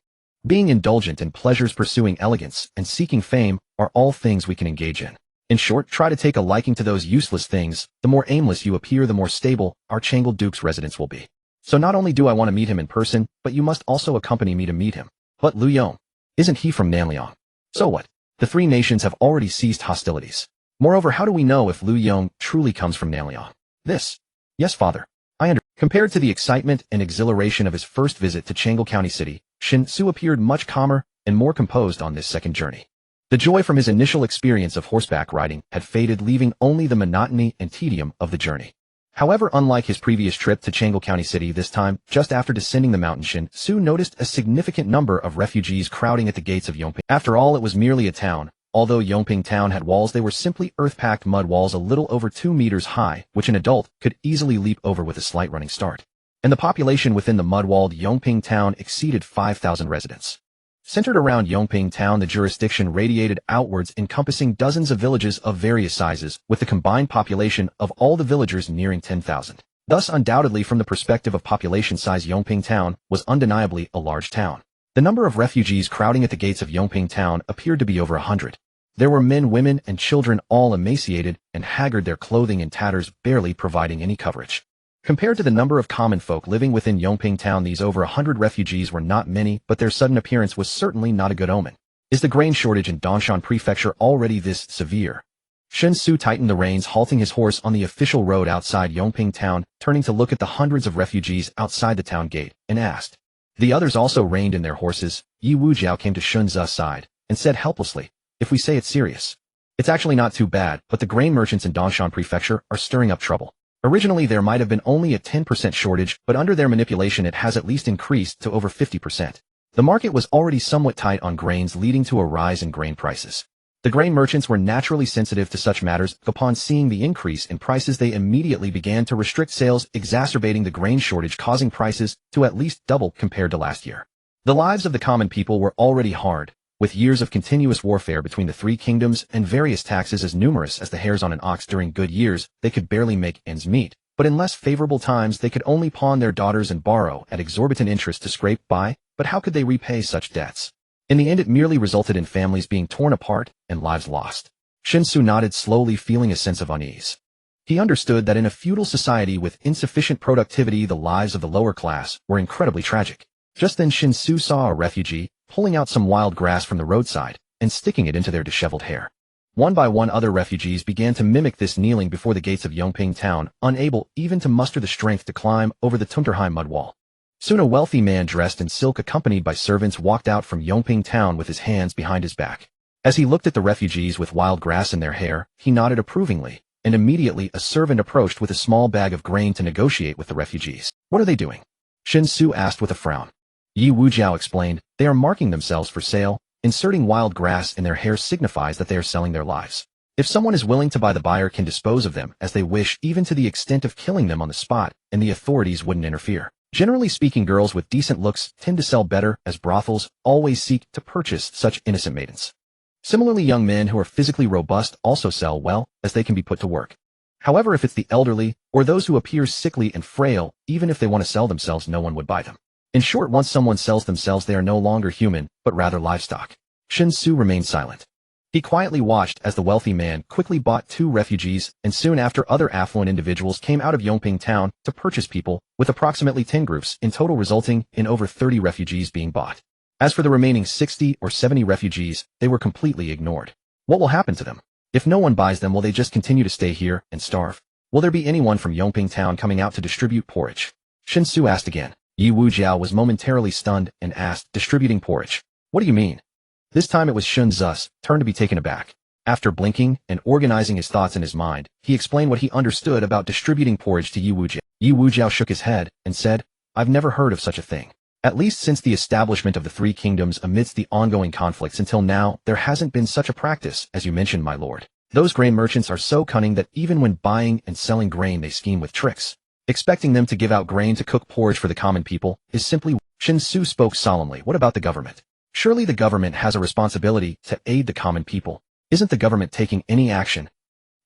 Being indulgent in pleasures, pursuing elegance, and seeking fame are all things we can engage in. In short, try to take a liking to those useless things. The more aimless you appear, the more stable our Chang'e Duke's residence will be. So not only do I want to meet him in person, but you must also accompany me to meet him. But Lu Yong, isn't he from Nanliang? So what? The three nations have already ceased hostilities. Moreover, how do we know if Lu Yong truly comes from Nanliang? This. Yes, Father. I understand. Compared to the excitement and exhilaration of his first visit to Chang'e County City, Shen Xu appeared much calmer and more composed on this second journey. The joy from his initial experience of horseback riding had faded, leaving only the monotony and tedium of the journey. However, unlike his previous trip to Chang'e County City, this time, just after descending the mountain, Shen Xu noticed a significant number of refugees crowding at the gates of Yongping. After all, it was merely a town. Although Yongping town had walls, they were simply earth-packed mud walls a little over 2 meters high, which an adult could easily leap over with a slight running start. And the population within the mud-walled Yongping town exceeded 5,000 residents. Centered around Yongping town, the jurisdiction radiated outwards, encompassing dozens of villages of various sizes, with a combined population of all the villagers nearing 10,000. Thus, undoubtedly from the perspective of population size, Yongping Town was undeniably a large town. The number of refugees crowding at the gates of Yongping Town appeared to be over 100. There were men, women, and children, all emaciated and haggard, their clothing in tatters, barely providing any coverage. Compared to the number of common folk living within Yongping Town, these over 100 refugees were not many, but their sudden appearance was certainly not a good omen. Is the grain shortage in Dongshan Prefecture already this severe? Shen Xu tightened the reins, halting his horse on the official road outside Yongping Town, turning to look at the hundreds of refugees outside the town gate, and asked. The others also reined in their horses. Yi Wujiao came to Shen Xu's side and said helplessly, "If we say it's serious, it's actually not too bad, but the grain merchants in Dongshan Prefecture are stirring up trouble. Originally there might have been only a 10% shortage, but under their manipulation it has at least increased to over 50%. The market was already somewhat tight on grains, leading to a rise in grain prices. The grain merchants were naturally sensitive to such matters. Upon seeing the increase in prices, they immediately began to restrict sales, exacerbating the grain shortage, causing prices to at least double compared to last year. The lives of the common people were already hard, with years of continuous warfare between the three kingdoms and various taxes as numerous as the hairs on an ox. During good years, they could barely make ends meet, but in less favorable times they could only pawn their daughters and borrow at exorbitant interest to scrape by. But how could they repay such debts? In the end, it merely resulted in families being torn apart and lives lost. Shen Xu nodded slowly, feeling a sense of unease. He understood that in a feudal society with insufficient productivity, the lives of the lower class were incredibly tragic. Just then Shen Xu saw a refugee pulling out some wild grass from the roadside and sticking it into their disheveled hair. One by one, other refugees began to mimic this, kneeling before the gates of Yongping Town, unable even to muster the strength to climb over the Tunterheim mud wall. Soon a wealthy man dressed in silk, accompanied by servants, walked out from Yongping Town with his hands behind his back. As he looked at the refugees with wild grass in their hair, he nodded approvingly, and immediately a servant approached with a small bag of grain to negotiate with the refugees. What are they doing? Shen Xu asked with a frown. Yi Wujiao explained, they are marking themselves for sale. Inserting wild grass in their hair signifies that they are selling their lives. If someone is willing to buy, the buyer can dispose of them as they wish, even to the extent of killing them on the spot, and the authorities wouldn't interfere. Generally speaking, girls with decent looks tend to sell better, as brothels always seek to purchase such innocent maidens. Similarly, young men who are physically robust also sell well, as they can be put to work. However, if it's the elderly, or those who appear sickly and frail, even if they want to sell themselves, no one would buy them. In short, once someone sells themselves, they are no longer human, but rather livestock. Shen Xu remained silent. He quietly watched as the wealthy man quickly bought 2 refugees, and soon after other affluent individuals came out of Yongping Town to purchase people, with approximately 10 groups in total, resulting in over 30 refugees being bought. As for the remaining 60 or 70 refugees, they were completely ignored. What will happen to them? If no one buys them, will they just continue to stay here and starve? Will there be anyone from Yongping Town coming out to distribute porridge? Shen Xu asked again. Yi Wujiao was momentarily stunned and asked, distributing porridge? What do you mean? This time it was Shen Xu's turn to be taken aback. After blinking and organizing his thoughts in his mind, he explained what he understood about distributing porridge to Yi Wujiao. Yi Wujiao shook his head and said, I've never heard of such a thing. At least since the establishment of the 3 kingdoms amidst the ongoing conflicts until now, there hasn't been such a practice, as you mentioned, my lord. Those grain merchants are so cunning that even when buying and selling grain, they scheme with tricks. Expecting them to give out grain to cook porridge for the common people is simply... Shen Xu spoke solemnly. What about the government? Surely the government has a responsibility to aid the common people. Isn't the government taking any action?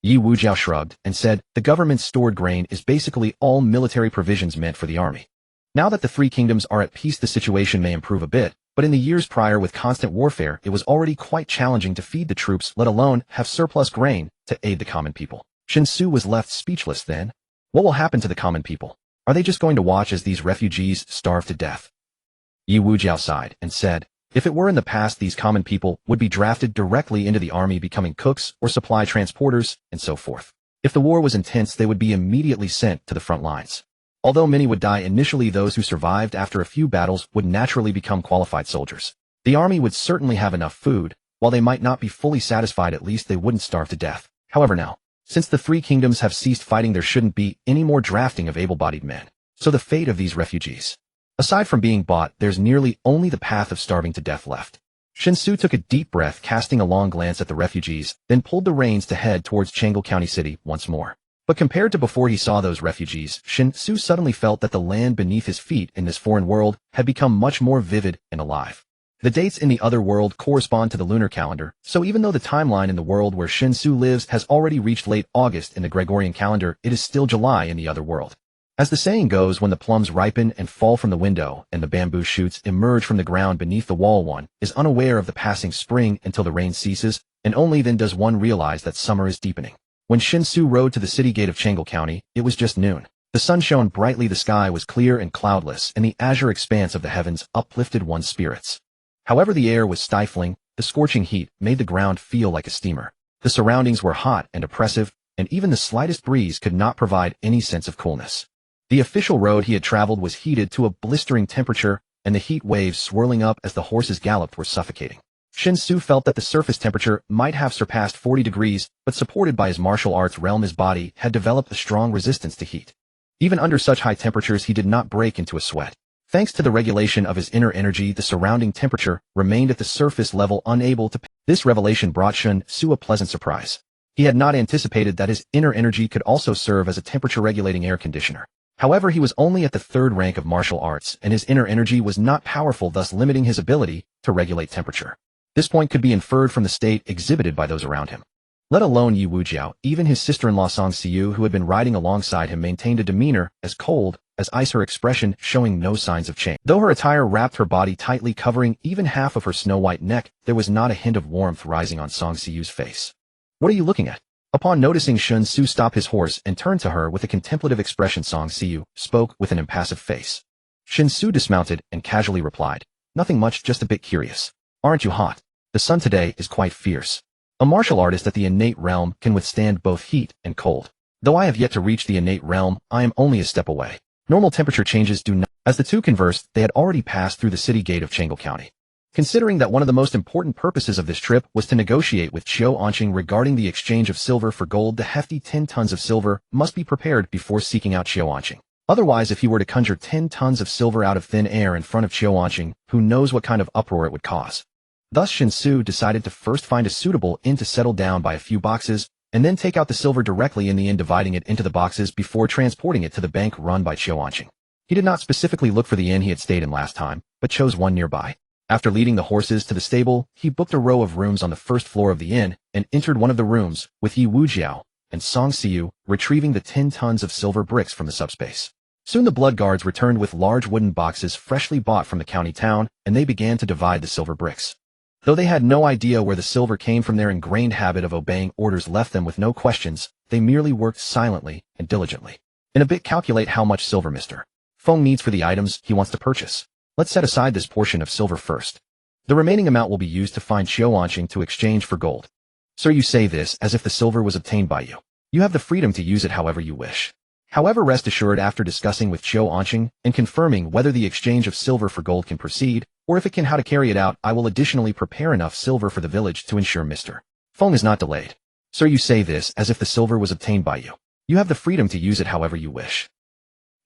Yi Wujiao shrugged and said, the government's stored grain is basically all military provisions meant for the army. Now that the 3 kingdoms are at peace, the situation may improve a bit, but in the years prior, with constant warfare, it was already quite challenging to feed the troops, let alone have surplus grain to aid the common people. Shen Xu was left speechless then. What will happen to the common people? Are they just going to watch as these refugees starve to death? Yi Wujiao sighed and said, if it were in the past, these common people would be drafted directly into the army, becoming cooks or supply transporters and so forth. If the war was intense, they would be immediately sent to the front lines. Although many would die initially, those who survived after a few battles would naturally become qualified soldiers. The army would certainly have enough food. While they might not be fully satisfied, at least they wouldn't starve to death. However, now, since the 3 kingdoms have ceased fighting, there shouldn't be any more drafting of able-bodied men. So the fate of these refugees, aside from being bought, there's nearly only the path of starving to death left. Shen Xu took a deep breath, casting a long glance at the refugees, then pulled the reins to head towards Chang'e County City once more. But compared to before he saw those refugees, Shen Xu suddenly felt that the land beneath his feet in this foreign world had become much more vivid and alive. The dates in the other world correspond to the lunar calendar, so even though the timeline in the world where Shen Xu lives has already reached late August in the Gregorian calendar, it is still July in the other world. As the saying goes, when the plums ripen and fall from the window and the bamboo shoots emerge from the ground beneath the wall, one is unaware of the passing spring until the rain ceases, and only then does one realize that summer is deepening. When Shen Xu rode to the city gate of Chang'e County, it was just noon. The sun shone brightly, the sky was clear and cloudless, and the azure expanse of the heavens uplifted one's spirits. However, the air was stifling, the scorching heat made the ground feel like a steamer. The surroundings were hot and oppressive, and even the slightest breeze could not provide any sense of coolness. The official road he had traveled was heated to a blistering temperature, and the heat waves swirling up as the horses galloped were suffocating. Shen Xu felt that the surface temperature might have surpassed 40 degrees, but supported by his martial arts realm, his body had developed a strong resistance to heat. Even under such high temperatures, he did not break into a sweat. Thanks to the regulation of his inner energy, the surrounding temperature remained at the surface level, unable to. This revelation brought Shen Xu a pleasant surprise. He had not anticipated that his inner energy could also serve as a temperature-regulating air conditioner. However, he was only at the third rank of martial arts, and his inner energy was not powerful, thus limiting his ability to regulate temperature. This point could be inferred from the state exhibited by those around him. Let alone Yi Wujiao, even his sister-in-law Song Xiu, who had been riding alongside him, maintained a demeanor as cold as ice, her expression showing no signs of change. Though her attire wrapped her body tightly, covering even half of her snow-white neck, there was not a hint of warmth rising on Song Xiu's face. "What are you looking at?" Upon noticing Shen Xu stop his horse and turn to her with a contemplative expression, Song Xiu spoke with an impassive face. Shen Xu dismounted and casually replied, "Nothing much, just a bit curious. Aren't you hot? The sun today is quite fierce." A martial artist at the innate realm can withstand both heat and cold. Though I have yet to reach the innate realm, I am only a step away. Normal temperature changes do not. As the two conversed, they had already passed through the city gate of Chang'e County. Considering that one of the most important purposes of this trip was to negotiate with Qiu Anqing regarding the exchange of silver for gold, the hefty 10 tons of silver must be prepared before seeking out Qiu Anqing. Otherwise, if he were to conjure 10 tons of silver out of thin air in front of Qiu Anqing, who knows what kind of uproar it would cause. Thus Shen Xu decided to first find a suitable inn to settle down by a few boxes, and then take out the silver directly in the inn, dividing it into the boxes before transporting it to the bank run by Qiu Anqing. He did not specifically look for the inn he had stayed in last time, but chose one nearby. After leading the horses to the stable, he booked a row of rooms on the first floor of the inn and entered one of the rooms with Yi Wujiao and Song Xiu retrieving the 10 tons of silver bricks from the subspace. Soon the blood guards returned with large wooden boxes freshly bought from the county town, and they began to divide the silver bricks. Though they had no idea where the silver came from, their ingrained habit of obeying orders left them with no questions. They merely worked silently and diligently. In a bit, calculate how much silver Mr. Feng needs for the items he wants to purchase. Let's set aside this portion of silver first. The remaining amount will be used to find Qiu Anqing to exchange for gold. Sir, you say this as if the silver was obtained by you. You have the freedom to use it however you wish. However, rest assured, after discussing with Qiu Anqing and confirming whether the exchange of silver for gold can proceed, or if it can, how to carry it out, I will additionally prepare enough silver for the village to ensure Mr. Feng is not delayed. Sir, you say this as if the silver was obtained by you. You have the freedom to use it however you wish.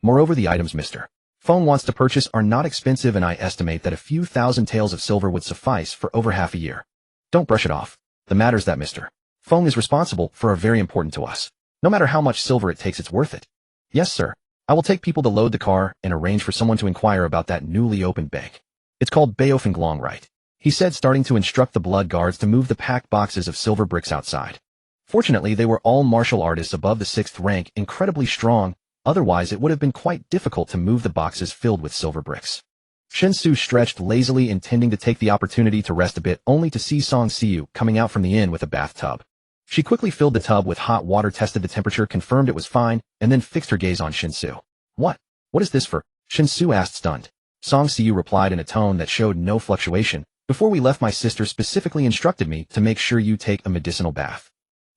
Moreover, the items Mr. Feng wants to purchase are not expensive, and I estimate that a few thousand taels of silver would suffice for over half a year. Don't brush it off. The matters that Mr. Feng is responsible for are very important to us. No matter how much silver it takes, it's worth it. Yes, sir. I will take people to load the car and arrange for someone to inquire about that newly opened bank. It's called Baofenglong, right? He said, starting to instruct the blood guards to move the packed boxes of silver bricks outside. Fortunately, they were all martial artists above the 6th rank, incredibly strong. Otherwise, it would have been quite difficult to move the boxes filled with silver bricks. Shen Xu stretched lazily, intending to take the opportunity to rest a bit, only to see Song Xiu coming out from the inn with a bathtub. She quickly filled the tub with hot water, tested the temperature, confirmed it was fine, and then fixed her gaze on Shen Xu. What is this for? Shen Xu asked, stunned. Song Xiu replied in a tone that showed no fluctuation. Before we left, my sister specifically instructed me to make sure you take a medicinal bath.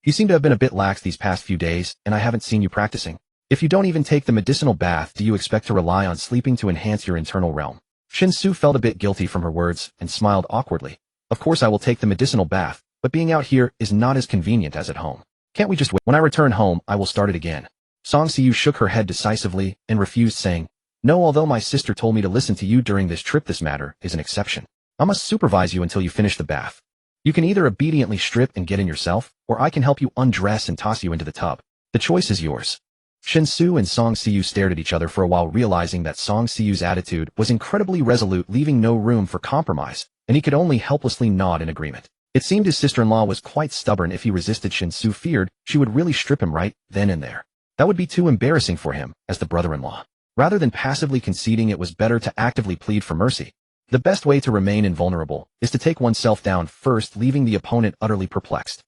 You seem to have been a bit lax these past few days, and I haven't seen you practicing. If you don't even take the medicinal bath, do you expect to rely on sleeping to enhance your internal realm? Shen Xu felt a bit guilty from her words and smiled awkwardly. Of course I will take the medicinal bath, but being out here is not as convenient as at home. Can't we just wait? When I return home, I will start it again. Song Xiu shook her head decisively and refused, saying, No, although my sister told me to listen to you during this trip, this matter is an exception. I must supervise you until you finish the bath. You can either obediently strip and get in yourself, or I can help you undress and toss you into the tub. The choice is yours. Shen Xu and Song Xiu stared at each other for a while, realizing that Song Xiu's attitude was incredibly resolute, leaving no room for compromise, and he could only helplessly nod in agreement. It seemed his sister-in-law was quite stubborn. If he resisted, Shen Xu feared she would really strip him right then and there. That would be too embarrassing for him, as the brother-in-law. Rather than passively conceding, it was better to actively plead for mercy. The best way to remain invulnerable is to take oneself down first, leaving the opponent utterly perplexed.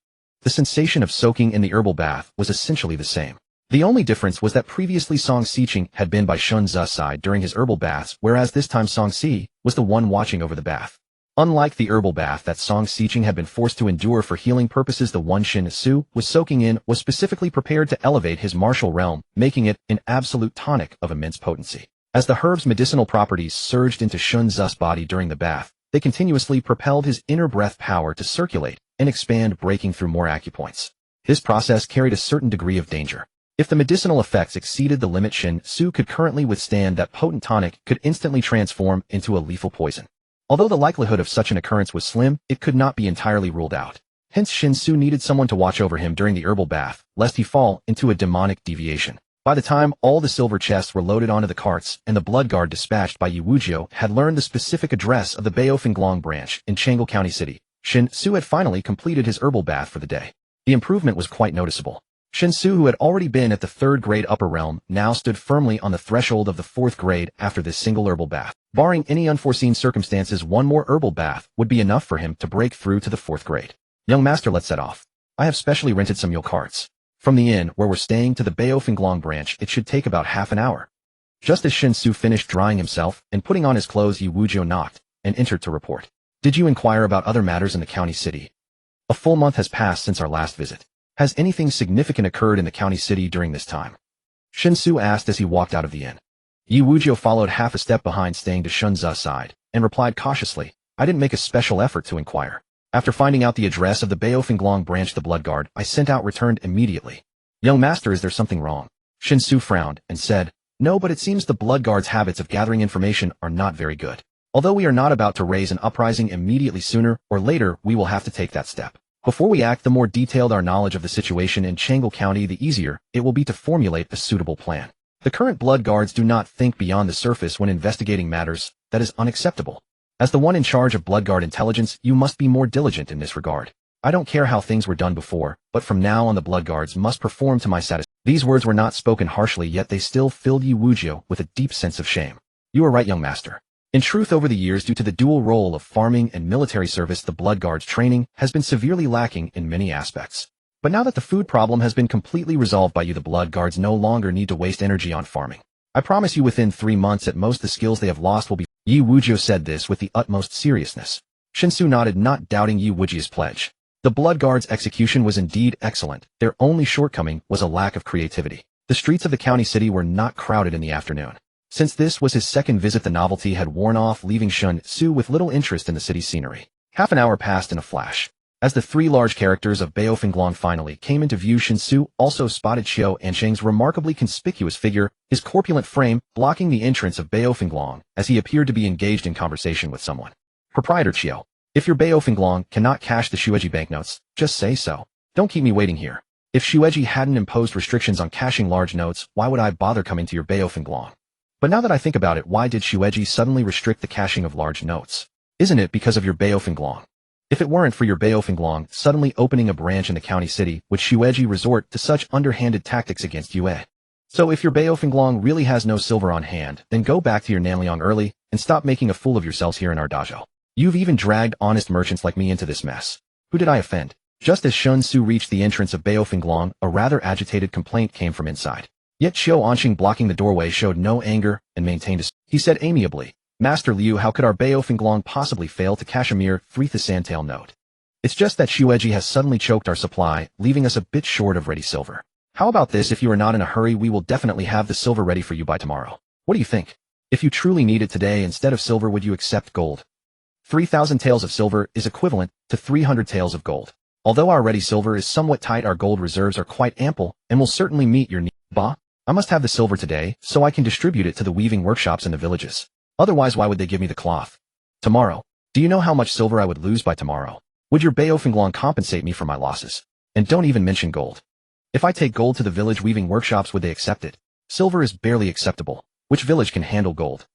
The sensation of soaking in the herbal bath was essentially the same. The only difference was that previously Song Xiqing had been by Shen Xu's side during his herbal baths, whereas this time Song Si was the one watching over the bath. Unlike the herbal bath that Song Xiqing had been forced to endure for healing purposes, the one Shen Xu was soaking in was specifically prepared to elevate his martial realm, making it an absolute tonic of immense potency. As the herb's medicinal properties surged into Shen Xu's body during the bath, they continuously propelled his inner breath power to circulate and expand, breaking through more acupoints. This process carried a certain degree of danger. If the medicinal effects exceeded the limit Shen Xu could currently withstand, that potent tonic could instantly transform into a lethal poison. Although the likelihood of such an occurrence was slim, it could not be entirely ruled out. Hence Shen Xu needed someone to watch over him during the herbal bath, lest he fall into a demonic deviation. By the time all the silver chests were loaded onto the carts and the blood guard dispatched by Yu Wuzhou had learned the specific address of the Baofenglong branch in Chang'an County City, Shen Xu had finally completed his herbal bath for the day. The improvement was quite noticeable. Shen Xu, who had already been at the 3rd grade upper realm, now stood firmly on the threshold of the 4th grade after this single herbal bath. Barring any unforeseen circumstances, one more herbal bath would be enough for him to break through to the 4th grade. Young master, let's set off. I have specially rented some mule carts. From the inn where we're staying to the Baofenglong branch, it should take about half an hour. Just as Shen Xu finished drying himself and putting on his clothes, Yu Wuzhou knocked and entered to report. Did you inquire about other matters in the county city? A full month has passed since our last visit. Has anything significant occurred in the county city during this time? Shen Xu asked as he walked out of the inn. Yu Wuzhou followed half a step behind, staying to Shen Xu's side, and replied cautiously, I didn't make a special effort to inquire. After finding out the address of the Baofenglong branch, the blood guard I sent out returned immediately. Young master, is there something wrong? Shen Xu frowned and said, No, but it seems the blood guard's habits of gathering information are not very good. Although we are not about to raise an uprising immediately, sooner or later we will have to take that step. Before we act, the more detailed our knowledge of the situation in Chang'an County, the easier it will be to formulate a suitable plan. The current blood guards do not think beyond the surface when investigating matters. That is unacceptable. As the one in charge of blood guard intelligence, you must be more diligent in this regard. I don't care how things were done before, but from now on the blood guards must perform to my satisfaction. These words were not spoken harshly, yet they still filled Yu Wuzhou with a deep sense of shame. You are right, young master. In truth, over the years, due to the dual role of farming and military service, the blood guard's training has been severely lacking in many aspects. But now that the food problem has been completely resolved by you, the blood guards no longer need to waste energy on farming. I promise you, within 3 months at most, the skills they have lost will be. Yu Wuzhou said this with the utmost seriousness. Shen Xu nodded, not doubting Yu Wuzhou's pledge. The blood guard's execution was indeed excellent. Their only shortcoming was a lack of creativity. The streets of the county city were not crowded in the afternoon. Since this was his second visit, the novelty had worn off, leaving Shen Xu with little interest in the city's scenery. Half an hour passed in a flash. As the 3 large characters of Baofenglong finally came into view, Shen Xu also spotted Xiao Ansheng's remarkably conspicuous figure, his corpulent frame blocking the entrance of Baofenglong as he appeared to be engaged in conversation with someone. Proprietor Xiao, if your Baofenglong cannot cash the Xueji banknotes, just say so. Don't keep me waiting here. If Xueji hadn't imposed restrictions on cashing large notes, why would I bother coming to your Baofenglong? But now that I think about it, why did Xueji suddenly restrict the cashing of large notes? Isn't it because of your Baofenglong? If it weren't for your Baofenglong suddenly opening a branch in the county city, would Xueji resort to such underhanded tactics against Yue? So if your Baofenglong really has no silver on hand, then go back to your Nanliang early and stop making a fool of yourselves here in our dojo. You've even dragged honest merchants like me into this mess. Who did I offend? Just as Shen Xu reached the entrance of Baofenglong, a rather agitated complaint came from inside. Yet Xiao Ansheng, blocking the doorway, showed no anger and maintained his. He said amiably, Master Liu, how could our Baofenglong possibly fail to cash a mere 3 Thisantail note? It's just that Xueji has suddenly choked our supply, leaving us a bit short of ready silver. How about this? If you are not in a hurry, we will definitely have the silver ready for you by tomorrow. What do you think? If you truly need it today instead of silver, would you accept gold? 3,000 taels of silver is equivalent to 300 taels of gold. Although our ready silver is somewhat tight, our gold reserves are quite ample and will certainly meet your needs. Bah? I must have the silver today so I can distribute it to the weaving workshops in the villages. Otherwise, why would they give me the cloth? Tomorrow. Do you know how much silver I would lose by tomorrow? Would your Baofenglong compensate me for my losses? And don't even mention gold. If I take gold to the village weaving workshops, would they accept it? Silver is barely acceptable. Which village can handle gold?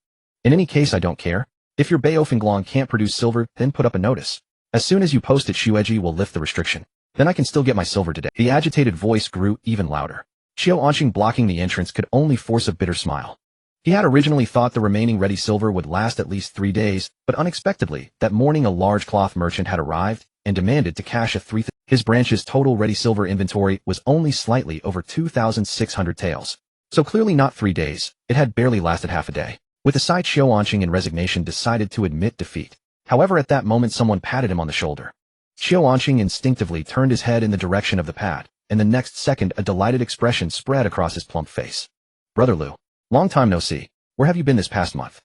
In any case, I don't care. If your Baofenglong can't produce silver, then put up a notice. As soon as you post it, Xueji will lift the restriction. Then I can still get my silver today. The agitated voice grew even louder. Xiao Anqing blocking the entrance could only force a bitter smile. He had originally thought the remaining ready silver would last at least 3 days, but unexpectedly, that morning a large cloth merchant had arrived and demanded to cash a 3,000. His branch's total ready silver inventory was only slightly over 2,600 taels. So clearly not 3 days, it had barely lasted half a day. With a sigh, Xiao Anqing in resignation decided to admit defeat. However, at that moment someone patted him on the shoulder. Xiao Anqing instinctively turned his head in the direction of the pat, and the next second a delighted expression spread across his plump face. Brother Lu, long time no see. Where have you been this past month?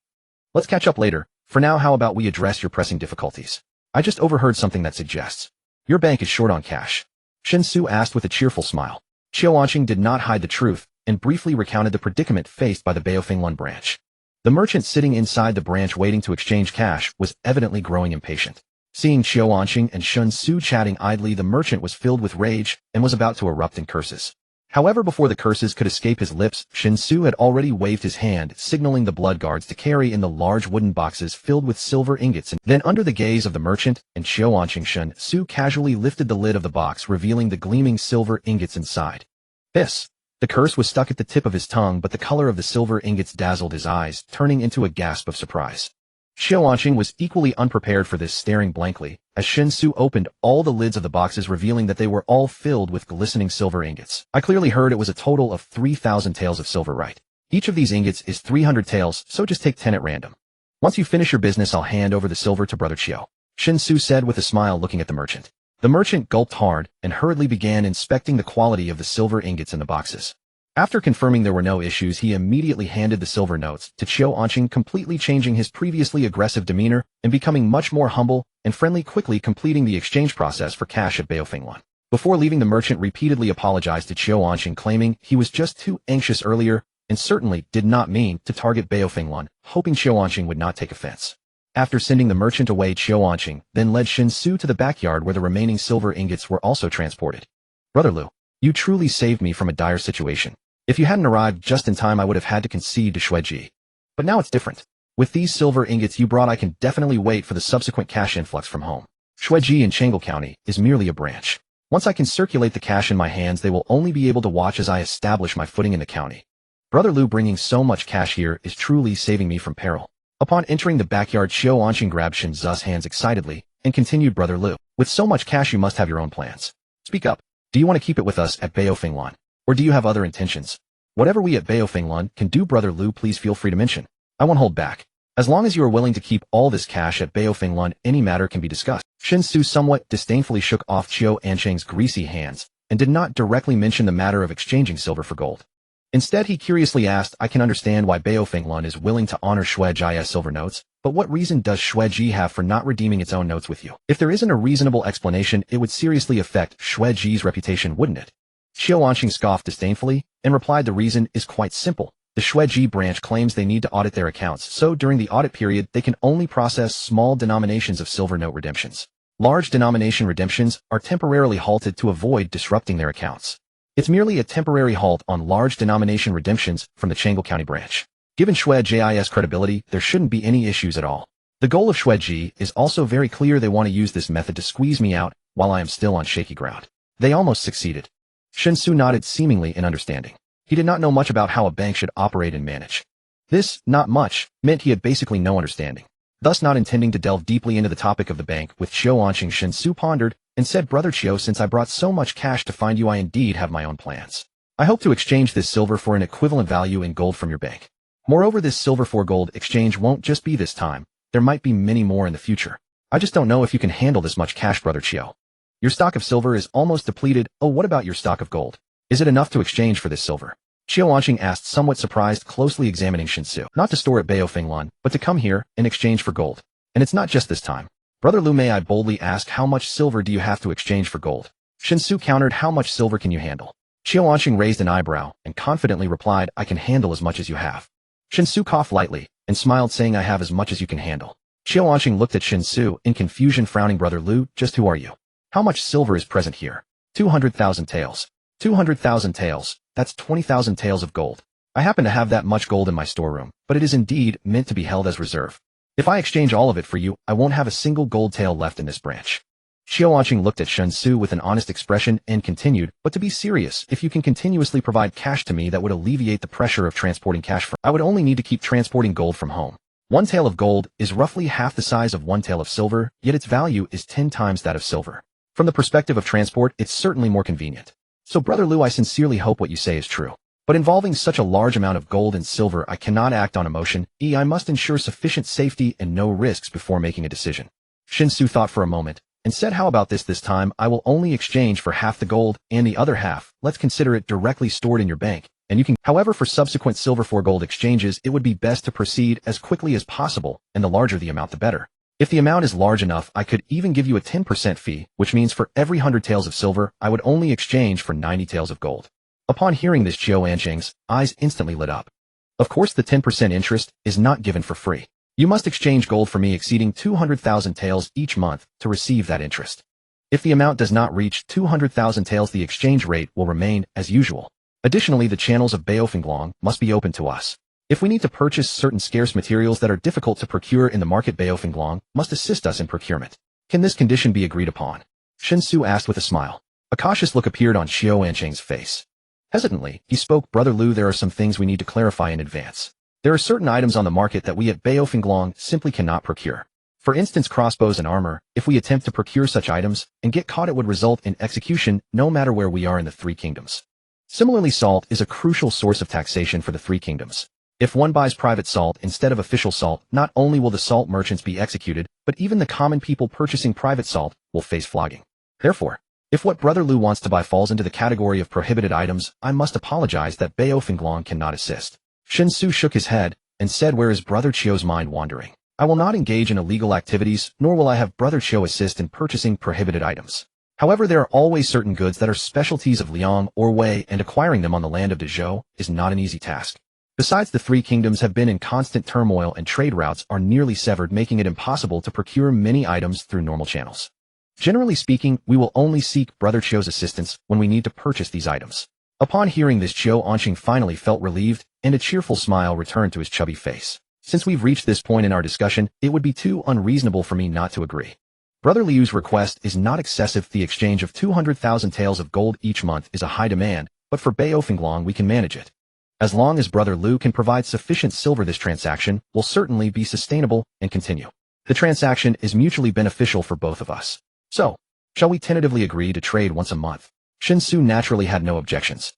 Let's catch up later. For now, how about we address your pressing difficulties? I just overheard something that suggests your bank is short on cash. Shen Xu asked with a cheerful smile. Xiao Anqing did not hide the truth and briefly recounted the predicament faced by the Baofenglun branch. The merchant sitting inside the branch waiting to exchange cash was evidently growing impatient. Seeing Xiao Anqing and Shen Xu chatting idly, the merchant was filled with rage and was about to erupt in curses. However, before the curses could escape his lips, Shen Xu had already waved his hand, signaling the blood guards to carry in the large wooden boxes filled with silver ingots, and then under the gaze of the merchant and Xiao Anqing, Shen Xu casually lifted the lid of the box, revealing the gleaming silver ingots inside. Hiss! The curse was stuck at the tip of his tongue, but the color of the silver ingots dazzled his eyes, turning into a gasp of surprise. Xiao Anqing was equally unprepared for this, staring blankly, as Shen Xu opened all the lids of the boxes, revealing that they were all filled with glistening silver ingots. I clearly heard it was a total of 3,000 taels of silver, right? Each of these ingots is 300 taels, so just take 10 at random. Once you finish your business, I'll hand over the silver to Brother Qiao, Shen Xu said with a smile, looking at the merchant. The merchant gulped hard and hurriedly began inspecting the quality of the silver ingots in the boxes. After confirming there were no issues, he immediately handed the silver notes to Xiao Anqing, completely changing his previously aggressive demeanor and becoming much more humble and friendly, quickly completing the exchange process for cash at Baofenglun. Before leaving, the merchant repeatedly apologized to Xiao Anqing, claiming he was just too anxious earlier and certainly did not mean to target Baofenglun, hoping Xiao Anqing would not take offense. After sending the merchant away, Xiao Anqing then led Shen Xu to the backyard where the remaining silver ingots were also transported. Brother Lu, you truly saved me from a dire situation. If you hadn't arrived just in time, I would have had to concede to Xueji. But now it's different. With these silver ingots you brought, I can definitely wait for the subsequent cash influx from home. Xueji in Chang'an County is merely a branch. Once I can circulate the cash in my hands, they will only be able to watch as I establish my footing in the county. Brother Lu, bringing so much cash here is truly saving me from peril. Upon entering the backyard, Xiao Anqing grabbed Shen Zu's hands excitedly and continued, Brother Lu, with so much cash you must have your own plans. Speak up. Do you want to keep it with us at Baofenglun? Or do you have other intentions? Whatever we at Baofenglun can do, Brother Lu, please feel free to mention. I won't hold back. As long as you are willing to keep all this cash at Baofenglun, any matter can be discussed. Shen Xu somewhat disdainfully shook off Xiao Anqing's greasy hands and did not directly mention the matter of exchanging silver for gold. Instead, he curiously asked, I can understand why Baofenglun is willing to honor Xueji's silver notes, but what reason does Xueji have for not redeeming its own notes with you? If there isn't a reasonable explanation, it would seriously affect Xueji's reputation, wouldn't it? Xiao Anqing scoffed disdainfully and replied, the reason is quite simple. The Xueji branch claims they need to audit their accounts, so during the audit period they can only process small denominations of silver note redemptions. Large denomination redemptions are temporarily halted to avoid disrupting their accounts. It's merely a temporary halt on large denomination redemptions from the Chang'an County branch. Given Xueji's credibility, there shouldn't be any issues at all. The goal of Xueji is also very clear. They want to use this method to squeeze me out while I am still on shaky ground. They almost succeeded. Shen Xu nodded, seemingly in understanding. He did not know much about how a bank should operate and manage. This, not much, meant he had basically no understanding. Thus, not intending to delve deeply into the topic of the bank with Xiao Anqing, Shen Xu pondered and said, Brother Qiao, since I brought so much cash to find you, I indeed have my own plans. I hope to exchange this silver for an equivalent value in gold from your bank. Moreover, this silver for gold exchange won't just be this time. There might be many more in the future. I just don't know if you can handle this much cash, Brother Qiao. Your stock of silver is almost depleted. Oh, what about your stock of gold? Is it enough to exchange for this silver? Xiao Anqing asked, somewhat surprised, closely examining Shen Xu. Not to store at Baofenglun, but to come here and exchange for gold. And it's not just this time. Brother Lu, may I boldly ask, how much silver do you have to exchange for gold? Shen Xu countered, how much silver can you handle? Xiao Anqing raised an eyebrow and confidently replied, I can handle as much as you have. Shen Xu coughed lightly and smiled, saying, I have as much as you can handle. Xiao Anqing looked at Shen Xu in confusion, frowning. Brother Lu, just who are you? How much silver is present here? 200,000 taels. 200,000 taels. That's 20,000 taels of gold. I happen to have that much gold in my storeroom, but it is indeed meant to be held as reserve. If I exchange all of it for you, I won't have a single gold tael left in this branch. Xiao Anqing looked at Shen Xu with an honest expression and continued, but to be serious, if you can continuously provide cash to me that would alleviate the pressure of transporting cash I would only need to keep transporting gold from home. One tael of gold is roughly half the size of one tael of silver, yet its value is 10 times that of silver. From the perspective of transport, it's certainly more convenient. So Brother Lu, I sincerely hope what you say is true. But involving such a large amount of gold and silver, I cannot act on emotion. I must ensure sufficient safety and no risks before making a decision. Shen Xu thought for a moment, and said, how about this time I will only exchange for half the gold, and the other half, let's consider it directly stored in your bank, and you can. However, for subsequent silver for gold exchanges, it would be best to proceed as quickly as possible, and the larger the amount the better. If the amount is large enough, I could even give you a 10% fee, which means for every 100 taels of silver, I would only exchange for 90 taels of gold. Upon hearing this, Xiao Anqing's eyes instantly lit up. Of course, the 10% interest is not given for free. You must exchange gold for me exceeding 200,000 taels each month to receive that interest. If the amount does not reach 200,000 taels, the exchange rate will remain as usual. Additionally, the channels of Baofenglong must be open to us. If we need to purchase certain scarce materials that are difficult to procure in the market, Baofenglong must assist us in procurement. Can this condition be agreed upon? Shen Xu asked with a smile. A cautious look appeared on Xiao Anqing's face. Hesitantly, he spoke, Brother Lu, there are some things we need to clarify in advance. There are certain items on the market that we at Baofenglong simply cannot procure. For instance, crossbows and armor. If we attempt to procure such items and get caught, it would result in execution no matter where we are in the Three Kingdoms. Similarly, salt is a crucial source of taxation for the Three Kingdoms. If one buys private salt instead of official salt, not only will the salt merchants be executed, but even the common people purchasing private salt will face flogging. Therefore, if what Brother Lu wants to buy falls into the category of prohibited items, I must apologize that Baofenglong cannot assist. Shen Xu shook his head and said, where is Brother Qiu's mind wandering? I will not engage in illegal activities, nor will I have Brother Qiu assist in purchasing prohibited items. However, there are always certain goods that are specialties of Liang or Wei, and acquiring them on the land of Dezhou is not an easy task. Besides, the Three Kingdoms have been in constant turmoil and trade routes are nearly severed, making it impossible to procure many items through normal channels. Generally speaking, we will only seek Brother Qiu's assistance when we need to purchase these items. Upon hearing this, Xiao Anqing finally felt relieved, and a cheerful smile returned to his chubby face. Since we've reached this point in our discussion, it would be too unreasonable for me not to agree. Brother Liu's request is not excessive. The exchange of 200,000 taels of gold each month is a high demand, but for Baofenglong we can manage it. As long as Brother Lu can provide sufficient silver, this transaction will certainly be sustainable and continue. The transaction is mutually beneficial for both of us. So, shall we tentatively agree to trade once a month? Shen Xu naturally had no objections.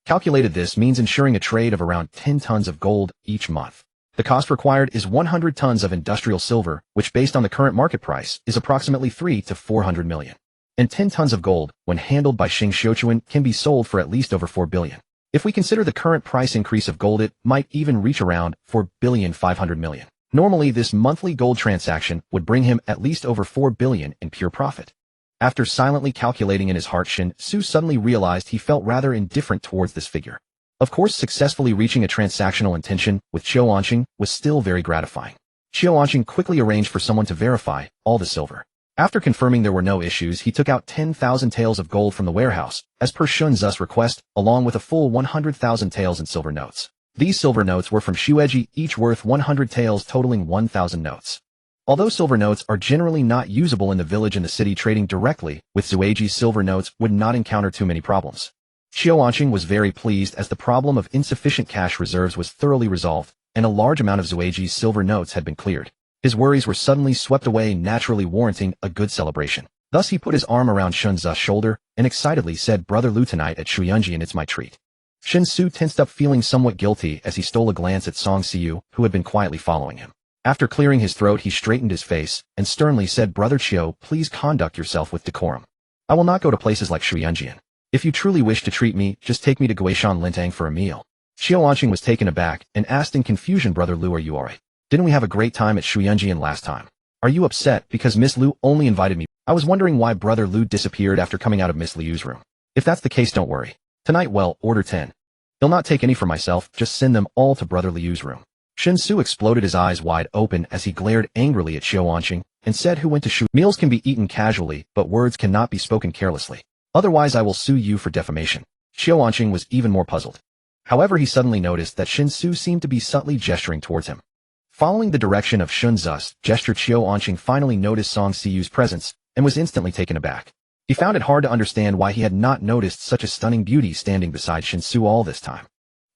Calculated, this means ensuring a trade of around 10 tons of gold each month. The cost required is 100 tons of industrial silver, which based on the current market price is approximately 3 to 400 million. And 10 tons of gold, when handled by Xing Xiuquan, can be sold for at least over 4 billion. If we consider the current price increase of gold, it might even reach around 4,500 million. Normally, this monthly gold transaction would bring him at least over 4 billion in pure profit. After silently calculating in his heart, Shen Xu suddenly realized he felt rather indifferent towards this figure. Of course, successfully reaching a transactional intention with Xiao Anqing was still very gratifying. Xiao Anqing quickly arranged for someone to verify all the silver. After confirming there were no issues, he took out 10,000 taels of gold from the warehouse, as per Shun Zu's request, along with a full 100,000 taels in silver notes. These silver notes were from Shueji, each worth 100 taels, totaling 1,000 notes. Although silver notes are generally not usable in the village and the city, trading directly with Zueji's silver notes would not encounter too many problems. Xiao Anqing was very pleased, as the problem of insufficient cash reserves was thoroughly resolved, and a large amount of Zueji's silver notes had been cleared. His worries were suddenly swept away, naturally warranting a good celebration. Thus he put his arm around Shun Zu's shoulder and excitedly said, Brother Lu, tonight at Shuyunji, and it's my treat. Shen Xu tensed up, feeling somewhat guilty as he stole a glance at Song Xiu, who had been quietly following him. After clearing his throat, he straightened his face and sternly said, Brother Qiu, please conduct yourself with decorum. I will not go to places like Shuyunjian. If you truly wish to treat me, just take me to Guishan Lintang for a meal. Xiao Anqing was taken aback and asked in confusion, Brother Lu, are you alright? Didn't we have a great time at Shuyunjian last time? Are you upset because Miss Lu only invited me? I was wondering why Brother Lu disappeared after coming out of Miss Liu's room. If that's the case, don't worry. Tonight, well, order 10. He'll not take any for myself, just send them all to Brother Liu's room. Shen Xu exploded, his eyes wide open as he glared angrily at Xiao Anqing and said, who went to Shu? Meals can be eaten casually, but words cannot be spoken carelessly. Otherwise I will sue you for defamation. Xiao Anqing was even more puzzled. However, he suddenly noticed that Shen Xu seemed to be subtly gesturing towards him. Following the direction of Shun Zu's gesture, Xiao Anqing finally noticed Song Xiu's presence and was instantly taken aback. He found it hard to understand why he had not noticed such a stunning beauty standing beside Shen Xu all this time.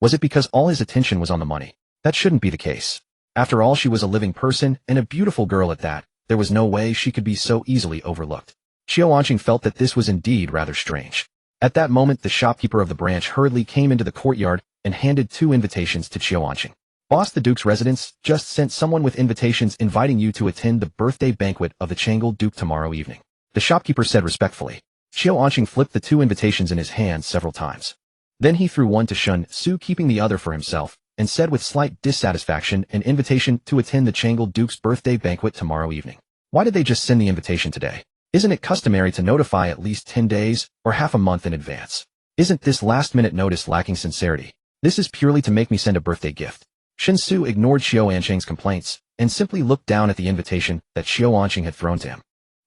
Was it because all his attention was on the money? That shouldn't be the case. After all, she was a living person, and a beautiful girl at that. There was no way she could be so easily overlooked. Qiao Wanqing felt that this was indeed rather strange. At that moment, the shopkeeper of the branch hurriedly came into the courtyard and handed 2 invitations to Qiao Wanqing. Boss, the Duke's residence just sent someone with invitations inviting you to attend the birthday banquet of the Changle Duke tomorrow evening. The shopkeeper said respectfully. Qiao Wanqing flipped the 2 invitations in his hand several times. Then he threw one to Shen Xu, keeping the other for himself, and said with slight dissatisfaction, an invitation to attend the Changle Duke's birthday banquet tomorrow evening. Why did they just send the invitation today? Isn't it customary to notify at least 10 days or half a month in advance? Isn't this last-minute notice lacking sincerity? This is purely to make me send a birthday gift. Shen Xu ignored Qiao Wanqing's complaints and simply looked down at the invitation that Qiao Wanqing had thrown to him.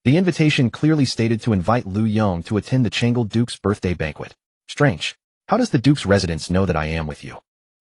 The invitation clearly stated to invite Lu Yong to attend the Changle Duke's birthday banquet. Strange. How does the Duke's residence know that I am with you?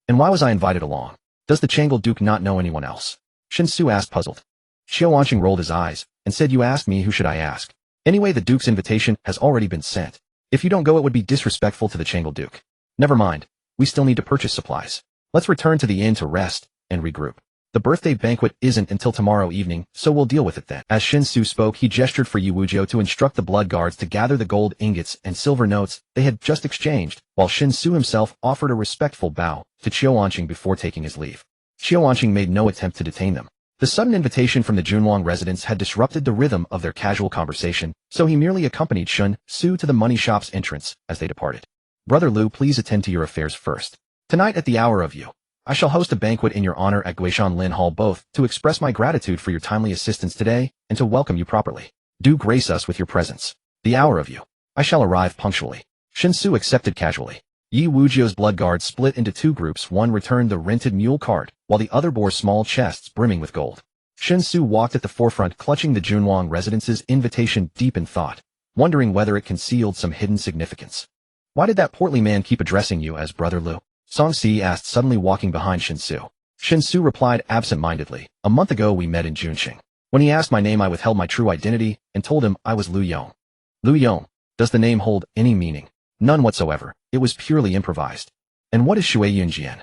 And why was I invited along? Does the Changle Duke not know anyone else? Shen Xu asked, puzzled. Qiao Wanqing rolled his eyes and said, you asked me, who should I ask? Anyway, the Duke's invitation has already been sent. If you don't go, it would be disrespectful to the Changle Duke. Never mind. We still need to purchase supplies. Let's return to the inn to rest and regroup. The birthday banquet isn't until tomorrow evening, so we'll deal with it then. As Shen Xu spoke, he gestured for Yu Wuzhou to instruct the blood guards to gather the gold ingots and silver notes they had just exchanged, while Shen Xu himself offered a respectful bow to Qiao Wanqing before taking his leave. Qiao Wanqing made no attempt to detain them. The sudden invitation from the Junwang residents had disrupted the rhythm of their casual conversation, so he merely accompanied Shen Xu to the money shop's entrance as they departed. Brother Lu, please attend to your affairs first. Tonight at the hour of you, I shall host a banquet in your honor at Guishan Lin Hall, both to express my gratitude for your timely assistance today and to welcome you properly. Do grace us with your presence. The hour of you. I shall arrive punctually. Shen Xu accepted casually. Yi Wuzhou's blood guards split into 2 groups. One returned the rented mule cart, while the other bore small chests brimming with gold. Shen Xu walked at the forefront, clutching the Junwang residence's invitation deep in thought, wondering whether it concealed some hidden significance. Why did that portly man keep addressing you as Brother Lu? Song Si asked, suddenly walking behind Shen Xu. Shen Xu replied absent-mindedly, a month ago we met in Junqing. When he asked my name, I withheld my true identity and told him I was Lu Yong. Lu Yong. Does the name hold any meaning? None whatsoever. It was purely improvised. And what is Shui Yunjian?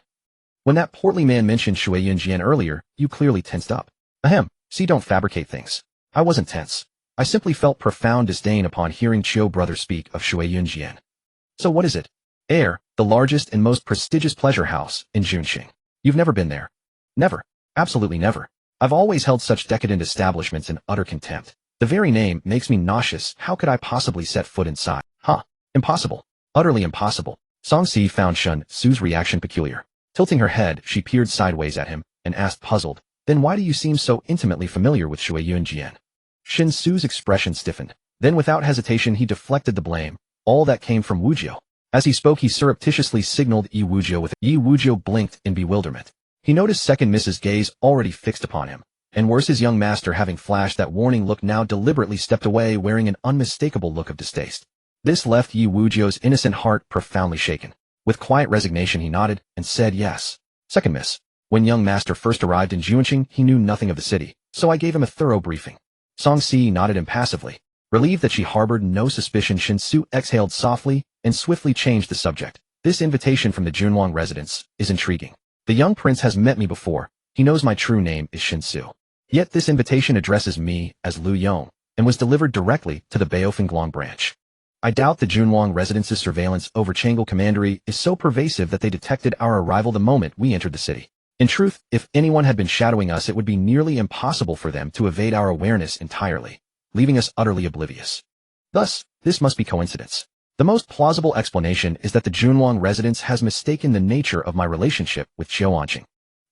When that portly man mentioned Shui Yunjian earlier, you clearly tensed up. Ahem. See, don't fabricate things. I wasn't tense. I simply felt profound disdain upon hearing Qiao brother speak of Shui Yunjian. So what is it? Air, the largest and most prestigious pleasure house in Junqing. You've never been there? Never. Absolutely never. I've always held such decadent establishments in utter contempt. The very name makes me nauseous. How could I possibly set foot inside? Huh. Impossible. Utterly impossible. Song Si found Shen Xu's reaction peculiar. Tilting her head, she peered sideways at him and asked, puzzled, then why do you seem so intimately familiar with Shui Yunjian? Shen Xu's expression stiffened. Then without hesitation he deflected the blame. All that came from Wuzhou. As he spoke, he surreptitiously signaled Yi Wuzhou with it. Yi Wuzhou blinked in bewilderment. He noticed second Mrs. gaze already fixed upon him. And worse, his young master, having flashed that warning look, now deliberately stepped away, wearing an unmistakable look of distaste. This left Yi Wuzhou's innocent heart profoundly shaken. With quiet resignation he nodded and said, yes. Second Miss. When young master first arrived in Junqing, he knew nothing of the city, so I gave him a thorough briefing. Song Si nodded impassively. Relieved that she harbored no suspicion, Shen Xu exhaled softly and swiftly changed the subject. This invitation from the Junwang residence is intriguing. The young prince has met me before. He knows my true name is Shen Xu. Yet this invitation addresses me as Lu Yong and was delivered directly to the Baofenglong branch. I doubt the Junwang residence's surveillance over Changle Commandery is so pervasive that they detected our arrival the moment we entered the city. In truth, if anyone had been shadowing us, it would be nearly impossible for them to evade our awareness entirely, leaving us utterly oblivious. Thus, this must be coincidence. The most plausible explanation is that the Junwang residence has mistaken the nature of my relationship with Qiao Wanqing.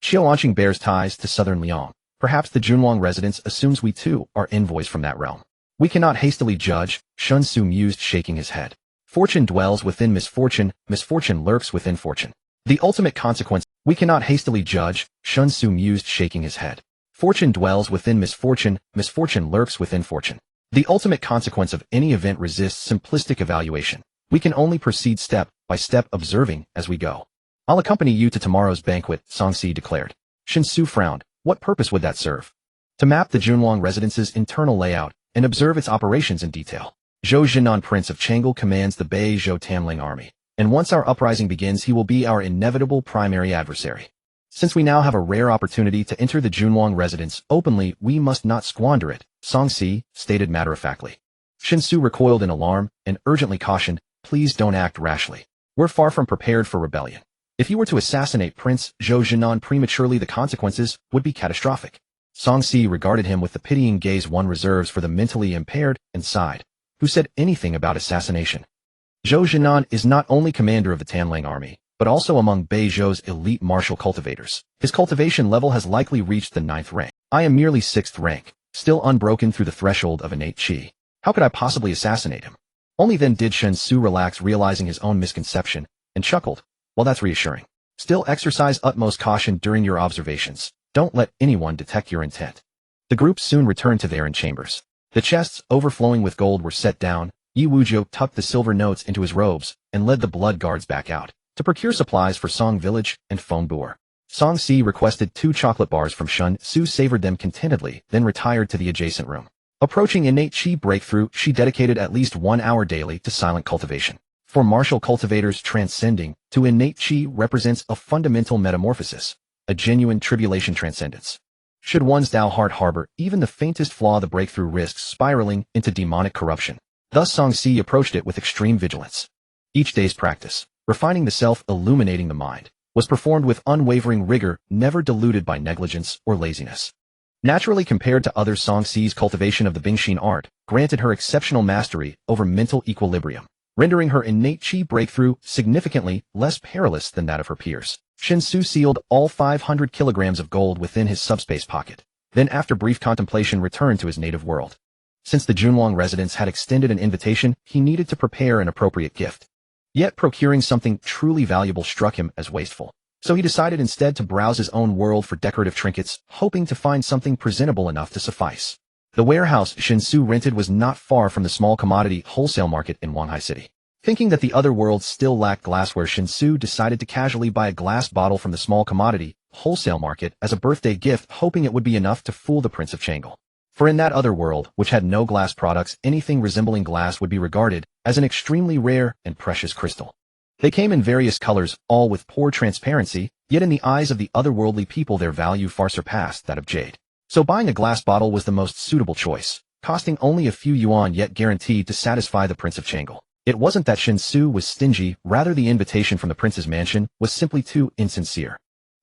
Qiao Wanqing bears ties to southern Liang. Perhaps the Junwang residence assumes we too are envoys from that realm. We cannot hastily judge, Shen Xu mused, shaking his head. Fortune dwells within misfortune, misfortune lurks within fortune. The ultimate consequence. We cannot hastily judge, Shen Xu mused, shaking his head. Fortune dwells within misfortune, misfortune lurks within fortune. The ultimate consequence of any event resists simplistic evaluation. We can only proceed step by step, observing as we go. I'll accompany you to tomorrow's banquet, Song Si declared. Shen Xu frowned. What purpose would that serve? To map the Junwang residence's internal layout and observe its operations in detail. Zhou Jinan, Prince of Chang'e, commands the Bei Zhou Tanling army, and once our uprising begins he will be our inevitable primary adversary. Since we now have a rare opportunity to enter the Junwang residence openly, we must not squander it, Song Si stated matter-of-factly. Shen Xu recoiled in alarm and urgently cautioned, please don't act rashly. We're far from prepared for rebellion. If you were to assassinate Prince Zhou Jinan prematurely, the consequences would be catastrophic. Song Si regarded him with the pitying gaze one reserves for the mentally impaired and sighed. Who said anything about assassination? Zhou Jinan is not only commander of the Tanling army, but also among Bei Zhou's elite martial cultivators. His cultivation level has likely reached the 9th rank. I am merely 6th rank, still unbroken through the threshold of innate qi. How could I possibly assassinate him? Only then did Shen Xu relax, realizing his own misconception, and chuckled. Well, that's reassuring. Still exercise utmost caution during your observations. Don't let anyone detect your intent. The group soon returned to their own chambers. The chests, overflowing with gold, were set down. Yi Wujiu tucked the silver notes into his robes and led the blood guards back out to procure supplies for Song Village and Fengbo. Song Si requested 2 chocolate bars from Shen Xu, savored them contentedly, then retired to the adjacent room. Approaching innate qi breakthrough, she dedicated at least 1 hour daily to silent cultivation. For martial cultivators, transcending to innate qi represents a fundamental metamorphosis, a genuine tribulation transcendence. Should one's Tao heart harbor even the faintest flaw, the breakthrough risks spiraling into demonic corruption. Thus Song Si approached it with extreme vigilance. Each day's practice, refining the self, illuminating the mind, was performed with unwavering rigor, never diluted by negligence or laziness. Naturally, compared to others, Song Si's cultivation of the Bingxin art granted her exceptional mastery over mental equilibrium, rendering her innate qi breakthrough significantly less perilous than that of her peers. Shen Xu sealed all 500 kilograms of gold within his subspace pocket, then after brief contemplation returned to his native world. Since the Junwang residence had extended an invitation, he needed to prepare an appropriate gift. Yet procuring something truly valuable struck him as wasteful. So he decided instead to browse his own world for decorative trinkets, hoping to find something presentable enough to suffice. The warehouse Shen Xu rented was not far from the small commodity wholesale market in Wanghai City. Thinking that the other worlds still lacked glassware, Shen Xu decided to casually buy a glass bottle from the small commodity wholesale market as a birthday gift, hoping it would be enough to fool the Prince of Chang'e. For in that other world, which had no glass products, anything resembling glass would be regarded as an extremely rare and precious crystal. They came in various colors, all with poor transparency, yet in the eyes of the otherworldly people their value far surpassed that of jade. So buying a glass bottle was the most suitable choice, costing only a few yuan yet guaranteed to satisfy the Prince of Chang'e. It wasn't that Shen Xu was stingy, rather the invitation from the prince's mansion was simply too insincere.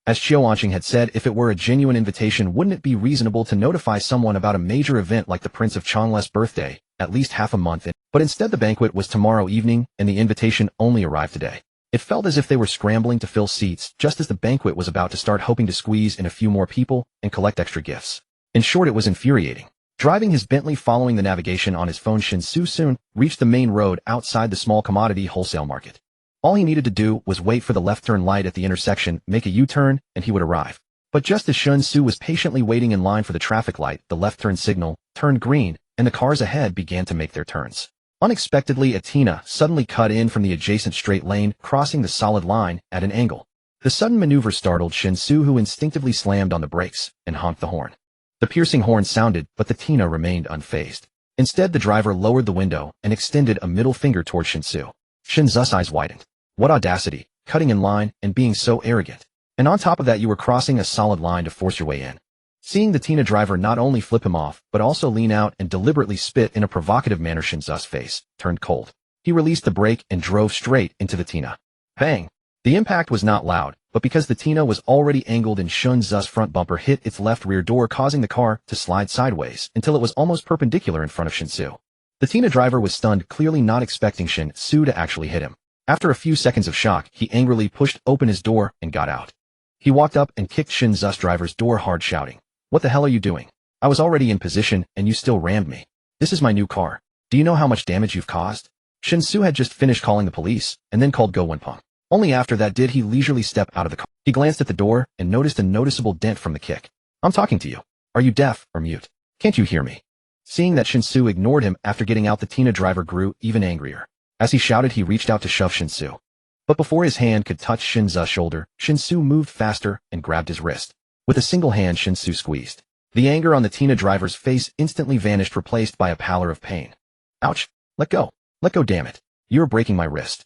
As Qiu Anqing had said, if it were a genuine invitation, wouldn't it be reasonable to notify someone about a major event like the Prince of Chang'e's birthday, at least half a month in? But instead the banquet was tomorrow evening, and the invitation only arrived today. It felt as if they were scrambling to fill seats just as the banquet was about to start, hoping to squeeze in a few more people and collect extra gifts. In short, it was infuriating. Driving his Bentley following the navigation on his phone, Shen Xu soon reached the main road outside the small commodity wholesale market. All he needed to do was wait for the left turn light at the intersection, make a U-turn, and he would arrive. But just as Shen Xu was patiently waiting in line for the traffic light, the left turn signal turned green, and the cars ahead began to make their turns. Unexpectedly, a Tina suddenly cut in from the adjacent straight lane, crossing the solid line at an angle. The sudden maneuver startled Shen Xu, who instinctively slammed on the brakes and honked the horn. The piercing horn sounded, but the Tina remained unfazed. Instead, the driver lowered the window and extended a middle finger toward Shen Xu. Shen Xu's eyes widened. What audacity, cutting in line and being so arrogant. And on top of that, you were crossing a solid line to force your way in. Seeing the Tina driver not only flip him off, but also lean out and deliberately spit in a provocative manner, Shen Xu's face turned cold. He released the brake and drove straight into the Tina. Bang! The impact was not loud, but because the Tina was already angled and Shen Xu's front bumper hit its left rear door, causing the car to slide sideways until it was almost perpendicular in front of Shen Xu. The Tina driver was stunned, clearly not expecting Shen Xu to actually hit him. After a few seconds of shock, he angrily pushed open his door and got out. He walked up and kicked Shen Xu's driver's door hard, shouting, "What the hell are you doing? I was already in position and you still rammed me. This is my new car. Do you know how much damage you've caused?" Shen Xu had just finished calling the police and then called Go Wenpeng. Only after that did he leisurely step out of the car. He glanced at the door and noticed a noticeable dent from the kick. "I'm talking to you. Are you deaf or mute? Can't you hear me?" Seeing that Shen Xu ignored him after getting out, the Tina driver grew even angrier. As he shouted, he reached out to shove Shen Xu. But before his hand could touch Shen Xu's shoulder, Shen Xu moved faster and grabbed his wrist. With a single hand, Shen Xu squeezed The anger on the Tina driver's face instantly vanished, replaced by a pallor of pain. Ouch! Let go! Let go, damn it! You're breaking my wrist.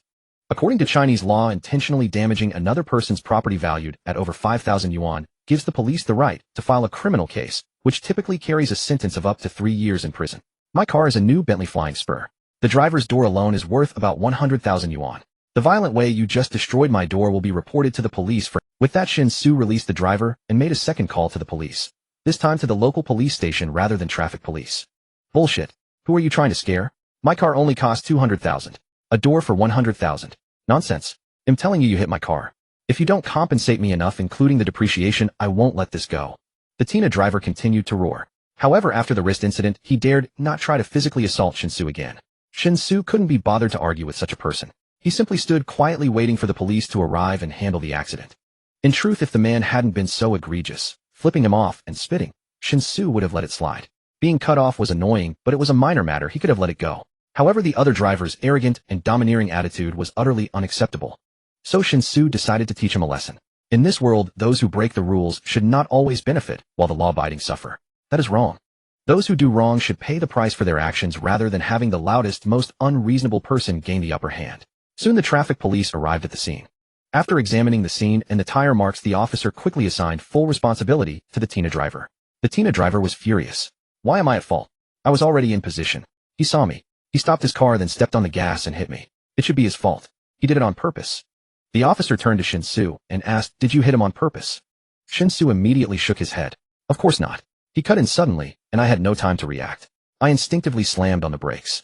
According to Chinese law, intentionally damaging another person's property valued at over 5,000 yuan gives the police the right to file a criminal case, which typically carries a sentence of up to 3 years in prison. My car is a new Bentley Flying Spur. The driver's door alone is worth about 100,000 yuan. The violent way you just destroyed my door will be reported to the police for— With that, Shen Xu released the driver and made a second call to the police. This time to the local police station rather than traffic police. Bullshit. Who are you trying to scare? My car only cost 200,000. A door for 100,000. Nonsense. I'm telling you hit my car. If you don't compensate me enough, including the depreciation, I won't let this go. The Tina driver continued to roar. However, after the wrist incident, he dared not try to physically assault Shen Xu again. Shen Xu couldn't be bothered to argue with such a person. He simply stood quietly waiting for the police to arrive and handle the accident. In truth, if the man hadn't been so egregious, flipping him off and spitting, Shen Xu would have let it slide. Being cut off was annoying, but it was a minor matter. He could have let it go. However, the other driver's arrogant and domineering attitude was utterly unacceptable. So Shen Xu decided to teach him a lesson. In this world, those who break the rules should not always benefit, while the law-abiding suffer. That is wrong. Those who do wrong should pay the price for their actions rather than having the loudest, most unreasonable person gain the upper hand. Soon the traffic police arrived at the scene. After examining the scene and the tire marks, the officer quickly assigned full responsibility to the Tina driver. The Tina driver was furious. Why am I at fault? I was already in position. He saw me. He stopped his car, then stepped on the gas and hit me. It should be his fault. He did it on purpose. The officer turned to Shen Xu and asked, "Did you hit him on purpose?" Shen Xu immediately shook his head. Of course not. He cut in suddenly, and I had no time to react. I instinctively slammed on the brakes.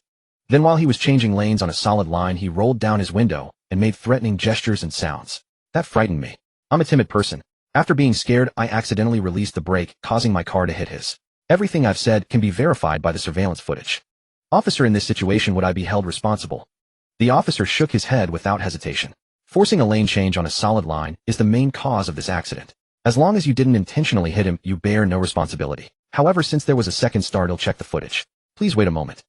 Then while he was changing lanes on a solid line, he rolled down his window and made threatening gestures and sounds. That frightened me. I'm a timid person. After being scared, I accidentally released the brake, causing my car to hit his. Everything I've said can be verified by the surveillance footage. Officer, in this situation, would I be held responsible? The officer shook his head without hesitation. Forcing a lane change on a solid line is the main cause of this accident. As long as you didn't intentionally hit him, you bear no responsibility. However, since there was a second start, I'll check the footage. Please wait a moment.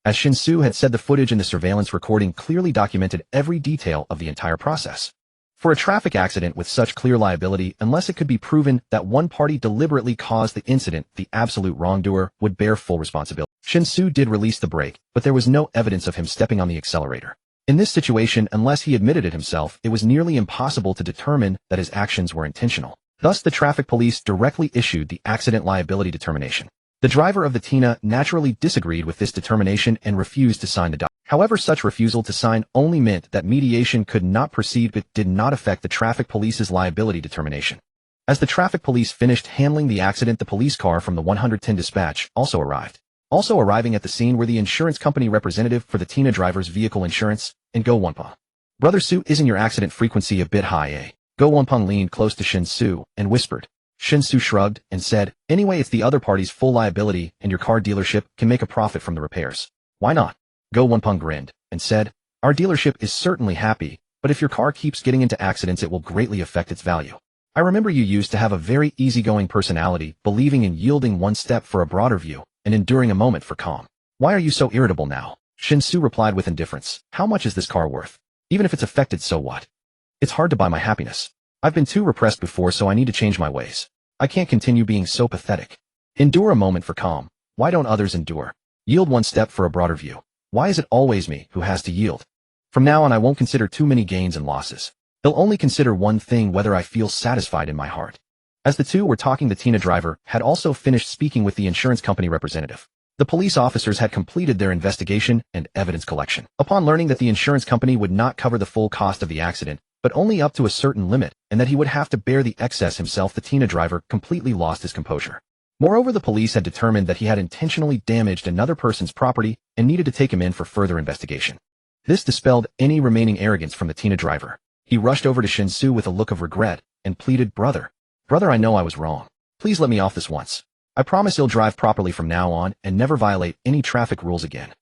As Shen Xu had said, the footage in the surveillance recording clearly documented every detail of the entire process. For a traffic accident with such clear liability, unless it could be proven that one party deliberately caused the incident, the absolute wrongdoer would bear full responsibility. Shen Xu did release the brake, but there was no evidence of him stepping on the accelerator. In this situation, unless he admitted it himself, it was nearly impossible to determine that his actions were intentional. Thus, the traffic police directly issued the accident liability determination. The driver of the Tina naturally disagreed with this determination and refused to sign the document. However, such refusal to sign only meant that mediation could not proceed, but did not affect the traffic police's liability determination. As the traffic police finished handling the accident, the police car from the 110 dispatch also arrived. Also arriving at the scene were the insurance company representative for the Tina driver's vehicle insurance, and Go Wonpeng. Brother Su, isn't your accident frequency a bit high, eh? Go Wonpeng leaned close to Shen Xu and whispered. Shen Xu shrugged and said, "Anyway, it's the other party's full liability, and your car dealership can make a profit from the repairs. Why not?" Go Wonpeng grinned and said, "Our dealership is certainly happy, but if your car keeps getting into accidents, it will greatly affect its value. I remember you used to have a very easygoing personality, believing in yielding one step for a broader view, and enduring a moment for calm. Why are you so irritable now?" Shen Xu replied with indifference. "How much is this car worth? Even if it's affected, so what? It's hard to buy my happiness. I've been too repressed before, so I need to change my ways. I can't continue being so pathetic. Endure a moment for calm. Why don't others endure? Yield one step for a broader view. Why is it always me who has to yield? From now on, I won't consider too many gains and losses. I'll only consider one thing, whether I feel satisfied in my heart." As the two were talking, the Tina driver had also finished speaking with the insurance company representative. The police officers had completed their investigation and evidence collection. Upon learning that the insurance company would not cover the full cost of the accident, but only up to a certain limit, and that he would have to bear the excess himself, the Tina driver completely lost his composure. Moreover, the police had determined that he had intentionally damaged another person's property and needed to take him in for further investigation. This dispelled any remaining arrogance from the Tina driver. He rushed over to Shen Xu with a look of regret and pleaded, Brother, I know I was wrong. Please let me off this once. I promise I'll drive properly from now on and never violate any traffic rules again."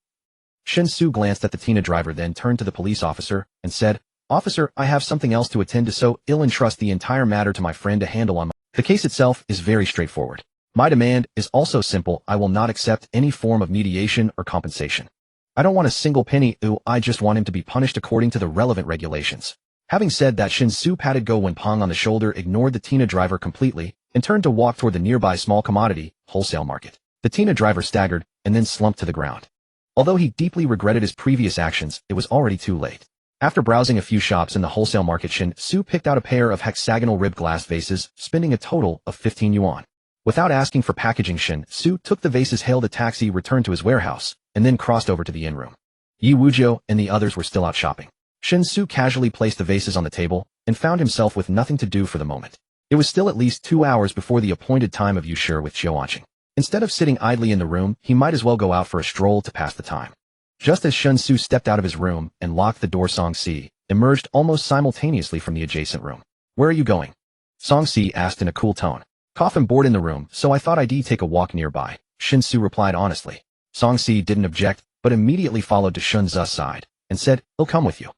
Shen Xu glanced at the Tina driver, then turned to the police officer and said, "Officer, I have something else to attend to, so I'll entrust the entire matter to my friend to handle on my—" The case itself is very straightforward. My demand is also simple. I will not accept any form of mediation or compensation. I don't want a single penny. I just want him to be punished according to the relevant regulations. Having said that, Shen Xu patted Go Wenpeng on the shoulder, ignored the Tina driver completely, and turned to walk toward the nearby small commodity wholesale market. The Tina driver staggered and then slumped to the ground. Although he deeply regretted his previous actions, it was already too late. After browsing a few shops in the wholesale market, Shen Xu picked out a pair of hexagonal ribbed glass vases, spending a total of 15 yuan. Without asking for packaging, Shen Xu took the vases, hailed a taxi, returned to his warehouse, and then crossed over to the inn room. Yi Wujiu and the others were still out shopping. Shen Xu casually placed the vases on the table and found himself with nothing to do for the moment. It was still at least 2 hours before the appointed time of Yushur with Qiuanqing. Instead of sitting idly in the room, he might as well go out for a stroll to pass the time. Just as Shen Xu stepped out of his room and locked the door, Song Si emerged almost simultaneously from the adjacent room. "Where are you going?" Song Si asked in a cool tone. "I'm bored in the room, so I thought I'd take a walk nearby," Shen Xu replied honestly. Song Si didn't object, but immediately followed to Shen Xu's side and said, "He'll come with you."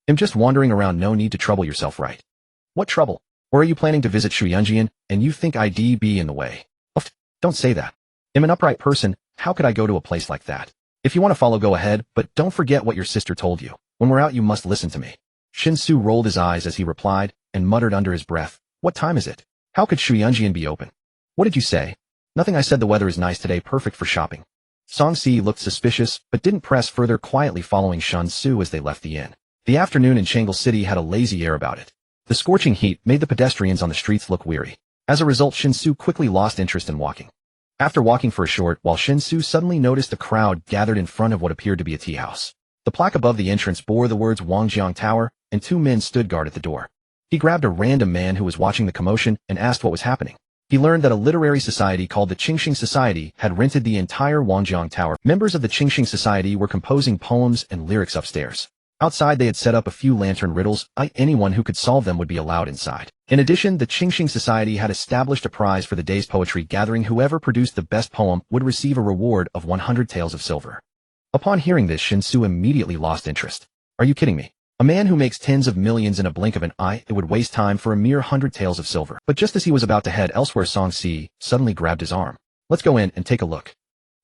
I'm just wandering around, no need to trouble yourself, right?" "What trouble? Or are you planning to visit Shuyunjian, and you think I'd be in the way?" Don't say that. I'm an upright person, how could I go to a place like that? If you want to follow, go ahead, but don't forget what your sister told you. When we're out, you must listen to me." Shen Xu rolled his eyes as he replied, and muttered under his breath, "What time is it? How could Shuyunjian be open?" "What did you say?" "Nothing, I said the weather is nice today, perfect for shopping." Song Si looked suspicious, but didn't press further, quietly following Shen Xu as they left the inn. The afternoon in Chang'an City had a lazy air about it. The scorching heat made the pedestrians on the streets look weary. As a result, Shen Xu quickly lost interest in walking. After walking for a short while, Shen Xu suddenly noticed a crowd gathered in front of what appeared to be a tea house. The plaque above the entrance bore the words Wangjiang Tower, and 2 men stood guard at the door. He grabbed a random man who was watching the commotion and asked what was happening. He learned that a literary society called the Qingxing Society had rented the entire Wangjiang Tower. Members of the Qingxing Society were composing poems and lyrics upstairs. Outside, they had set up a few lantern riddles. Anyone who could solve them would be allowed inside. In addition, the Qingxing Society had established a prize for the day's poetry gathering. Whoever produced the best poem would receive a reward of 100 taels of silver. Upon hearing this, Shen Xu immediately lost interest. "Are you kidding me? A man who makes tens of millions in a blink of an eye, it would waste time for a mere 100 taels of silver." But just as he was about to head elsewhere, Song Si suddenly grabbed his arm. "Let's go in and take a look.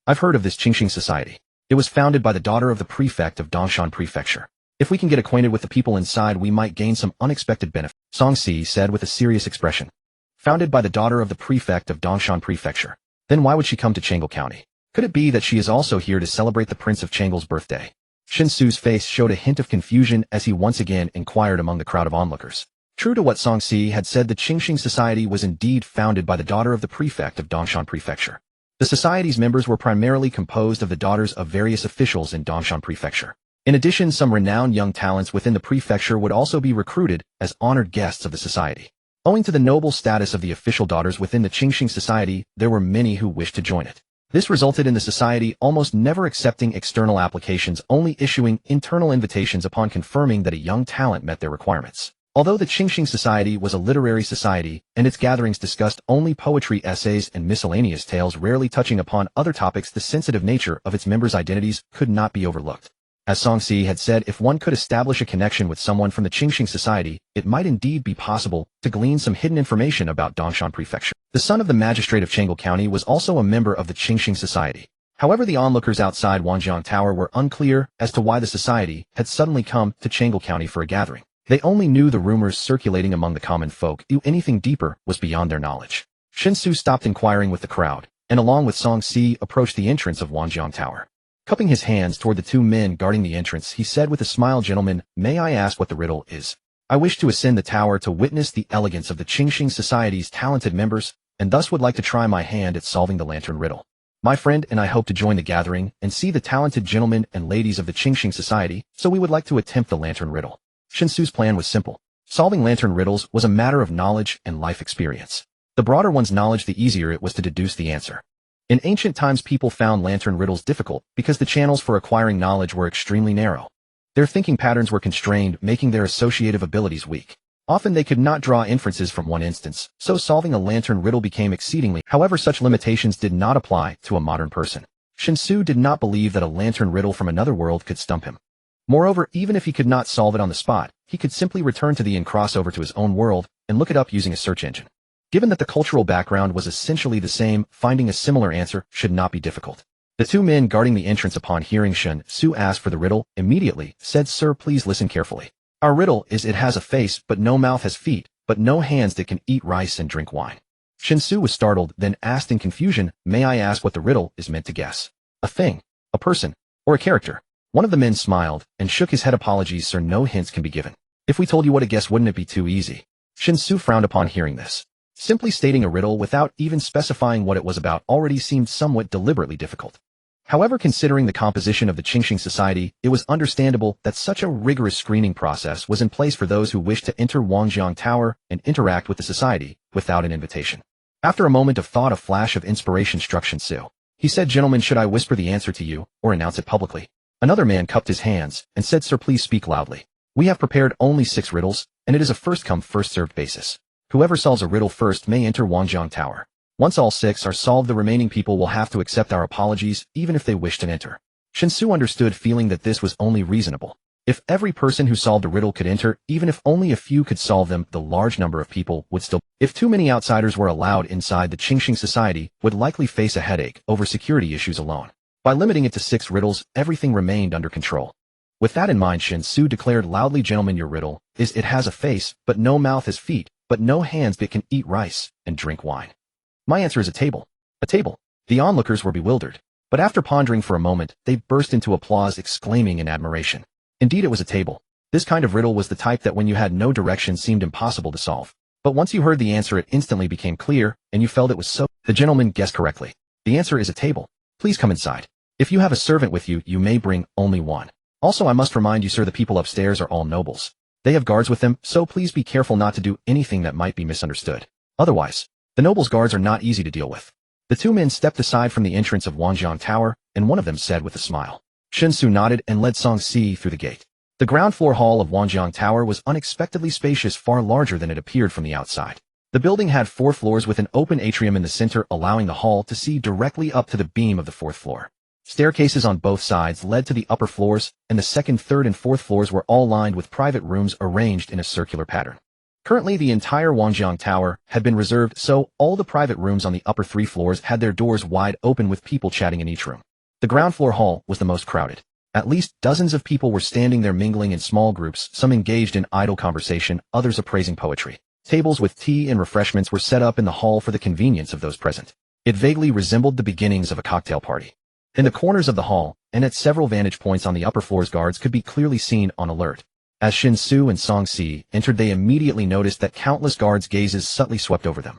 I've heard of this Qingxing Society. It was founded by the daughter of the prefect of Dongshan Prefecture. If we can get acquainted with the people inside, we might gain some unexpected benefit," Song Si said with a serious expression. "Founded by the daughter of the prefect of Dongshan Prefecture. Then why would she come to Chang'an County? Could it be that she is also here to celebrate the Prince of Chang'an's birthday?" Shen Xu's face showed a hint of confusion as he once again inquired among the crowd of onlookers. True to what Song Si had said, the Qingxing Society was indeed founded by the daughter of the prefect of Dongshan Prefecture. The society's members were primarily composed of the daughters of various officials in Dongshan Prefecture. In addition, some renowned young talents within the prefecture would also be recruited as honored guests of the society. Owing to the noble status of the official daughters within the Qingxing Society, there were many who wished to join it. This resulted in the society almost never accepting external applications, only issuing internal invitations upon confirming that a young talent met their requirements. Although the Qingxing Society was a literary society, and its gatherings discussed only poetry, essays, and miscellaneous tales, rarely touching upon other topics, the sensitive nature of its members' identities could not be overlooked. As Song Si had said, if one could establish a connection with someone from the Qingxing Society, it might indeed be possible to glean some hidden information about Dongshan Prefecture. The son of the magistrate of Chang'an County was also a member of the Qingxing Society. However, the onlookers outside Wangjiang Tower were unclear as to why the society had suddenly come to Chang'an County for a gathering. They only knew the rumors circulating among the common folk. Anything deeper was beyond their knowledge. Shen Xu stopped inquiring with the crowd, and along with Song Si approached the entrance of Wangjiang Tower. Cupping his hands toward the 2 men guarding the entrance, he said with a smile, "Gentlemen, may I ask what the riddle is? I wish to ascend the tower to witness the elegance of the Qingxing Society's talented members, and thus would like to try my hand at solving the lantern riddle. My friend and I hope to join the gathering and see the talented gentlemen and ladies of the Qingxing Society, so we would like to attempt the lantern riddle." Shen Xu's plan was simple. Solving lantern riddles was a matter of knowledge and life experience. The broader one's knowledge, the easier it was to deduce the answer. In ancient times, people found lantern riddles difficult because the channels for acquiring knowledge were extremely narrow. Their thinking patterns were constrained, making their associative abilities weak. Often they could not draw inferences from one instance, so solving a lantern riddle became exceedingly. However, such limitations did not apply to a modern person. Shen Xu did not believe that a lantern riddle from another world could stump him. Moreover, even if he could not solve it on the spot, he could simply return to the inn, cross over to his own world, and look it up using a search engine. Given that the cultural background was essentially the same, finding a similar answer should not be difficult. The 2 men guarding the entrance, upon hearing Shen Xu ask for the riddle, immediately said, "Sir, please listen carefully. Our riddle is, it has a face, but no mouth, has feet, but no hands that can eat rice and drink wine." Shen Xu was startled, then asked in confusion, "May I ask what the riddle is meant to guess? A thing, a person, or a character?" One of the men smiled and shook his head. "Apologies, sir, no hints can be given. If we told you what to guess, wouldn't it be too easy?" Shen Xu frowned upon hearing this. Simply stating a riddle without even specifying what it was about already seemed somewhat deliberately difficult. However, considering the composition of the Qingxing society, it was understandable that such a rigorous screening process was in place for those who wished to enter Wangjiang Tower and interact with the society without an invitation. After a moment of thought, a flash of inspiration struck Shen Xu. He said, "Gentlemen, should I whisper the answer to you, or announce it publicly?" Another man cupped his hands and said, "Sir, please speak loudly. We have prepared only 6 riddles, and it is a first-come, first-served basis. Whoever solves a riddle first may enter Wangjiang Tower. Once all 6 are solved, the remaining people will have to accept our apologies, even if they wish to enter." Shen Xu understood, feeling that this was only reasonable. If every person who solved a riddle could enter, even if only a few could solve them, the large number of people would still. If too many outsiders were allowed inside, the Qingxing society would likely face a headache over security issues alone. By limiting it to 6 riddles, everything remained under control. With that in mind, Shen Xu declared loudly, "Gentlemen, your riddle is it has a face, but no mouth, has feet, but no hands, but can eat rice and drink wine. My answer is a table." A table. The onlookers were bewildered, but after pondering for a moment, they burst into applause, exclaiming in admiration. Indeed, it was a table. This kind of riddle was the type that when you had no direction seemed impossible to solve. But once you heard the answer, it instantly became clear, and you felt it was so. The gentleman guessed correctly. The answer is a table. Please come inside. If you have a servant with you, you may bring only one. Also, I must remind you, sir, the people upstairs are all nobles. They have guards with them, so please be careful not to do anything that might be misunderstood. Otherwise, the nobles' guards are not easy to deal with. The 2 men stepped aside from the entrance of Wangjiang Tower, and one of them said with a smile. Shen Xu nodded and led Song Si through the gate. The ground floor hall of Wangjiang Tower was unexpectedly spacious, far larger than it appeared from the outside. The building had 4 floors with an open atrium in the center, allowing the hall to see directly up to the beam of the 4th floor. Staircases on both sides led to the upper floors, and the 2nd, 3rd, and 4th floors were all lined with private rooms arranged in a circular pattern. Currently, the entire Wangjiang Tower had been reserved, so all the private rooms on the upper 3 floors had their doors wide open with people chatting in each room. The ground floor hall was the most crowded. At least dozens of people were standing there, mingling in small groups, some engaged in idle conversation, others appraising poetry. Tables with tea and refreshments were set up in the hall for the convenience of those present. It vaguely resembled the beginnings of a cocktail party. In the corners of the hall, and at several vantage points on the upper floors, guards could be clearly seen on alert. As Shen Xu and Song Si entered, they immediately noticed that countless guards' gazes subtly swept over them.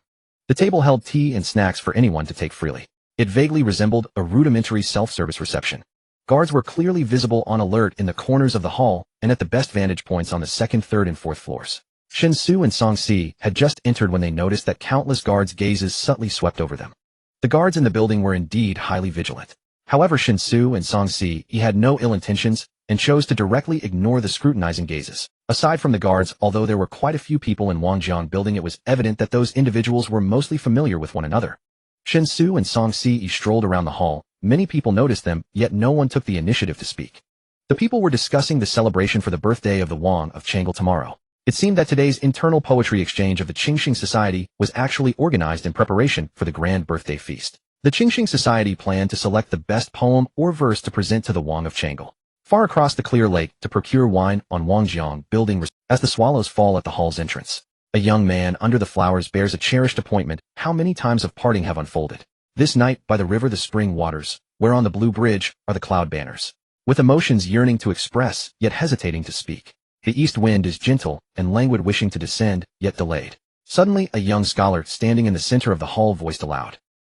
The table held tea and snacks for anyone to take freely. It vaguely resembled a rudimentary self-service reception. Guards were clearly visible on alert in the corners of the hall and at the best vantage points on the 2nd, 3rd, and 4th floors. Shen Xu and Song Si had just entered when they noticed that countless guards' gazes subtly swept over them. The guards in the building were indeed highly vigilant. However, Shen Xu and Song Si had no ill intentions and chose to directly ignore the scrutinizing gazes. Aside from the guards, although there were quite a few people in Wangjiang building, it was evident that those individuals were mostly familiar with one another. Shen Xu and Song Si strolled around the hall. Many people noticed them, yet no one took the initiative to speak. The people were discussing the celebration for the birthday of the Wang of Chang'e tomorrow. It seemed that today's internal poetry exchange of the Qingxing society was actually organized in preparation for the grand birthday feast. The Qingxing society planned to select the best poem or verse to present to the Wang of Chang'e. Far across the clear lake, to procure wine on Wangjiang building as the swallows fall at the hall's entrance. A young man under the flowers bears a cherished appointment. How many times of parting have unfolded. This night, by the river, the spring waters, where on the blue bridge are the cloud banners. With emotions yearning to express, yet hesitating to speak. The east wind is gentle and languid, wishing to descend, yet delayed. Suddenly, a young scholar standing in the center of the hall voiced aloud.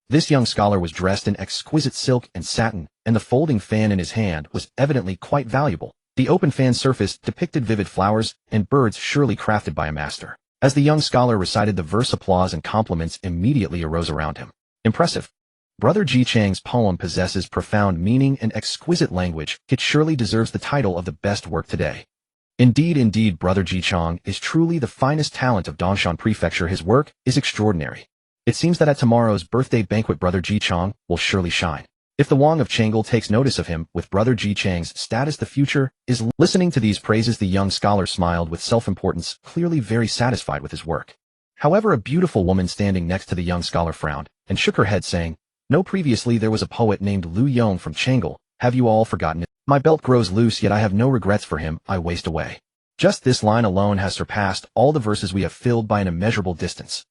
This young scholar was dressed in exquisite silk and satin, and the folding fan in his hand was evidently quite valuable. The open fan surface depicted vivid flowers and birds surely crafted by a master. As the young scholar recited the verse, applause and compliments immediately arose around him. Impressive. Brother Ji Chang's poem possesses profound meaning and exquisite language. It surely deserves the title of the best work today. Indeed, Brother Ji Chang is truly the finest talent of Dongshan Prefecture. His work is extraordinary. It seems that at tomorrow's birthday banquet, Brother Ji Chang will surely shine. If the Wang of Chang'e takes notice of him, with Brother Ji Chang's status, the future is. Listening to these praises, the young scholar smiled with self-importance, clearly very satisfied with his work. However, a beautiful woman standing next to the young scholar frowned and shook her head, saying, "No, previously there was a poet named Lu Yong from Chang'e. Have you all forgotten it? My belt grows loose, yet I have no regrets for him. I waste away. Just this line alone has surpassed all the verses we have filled by an immeasurable distance."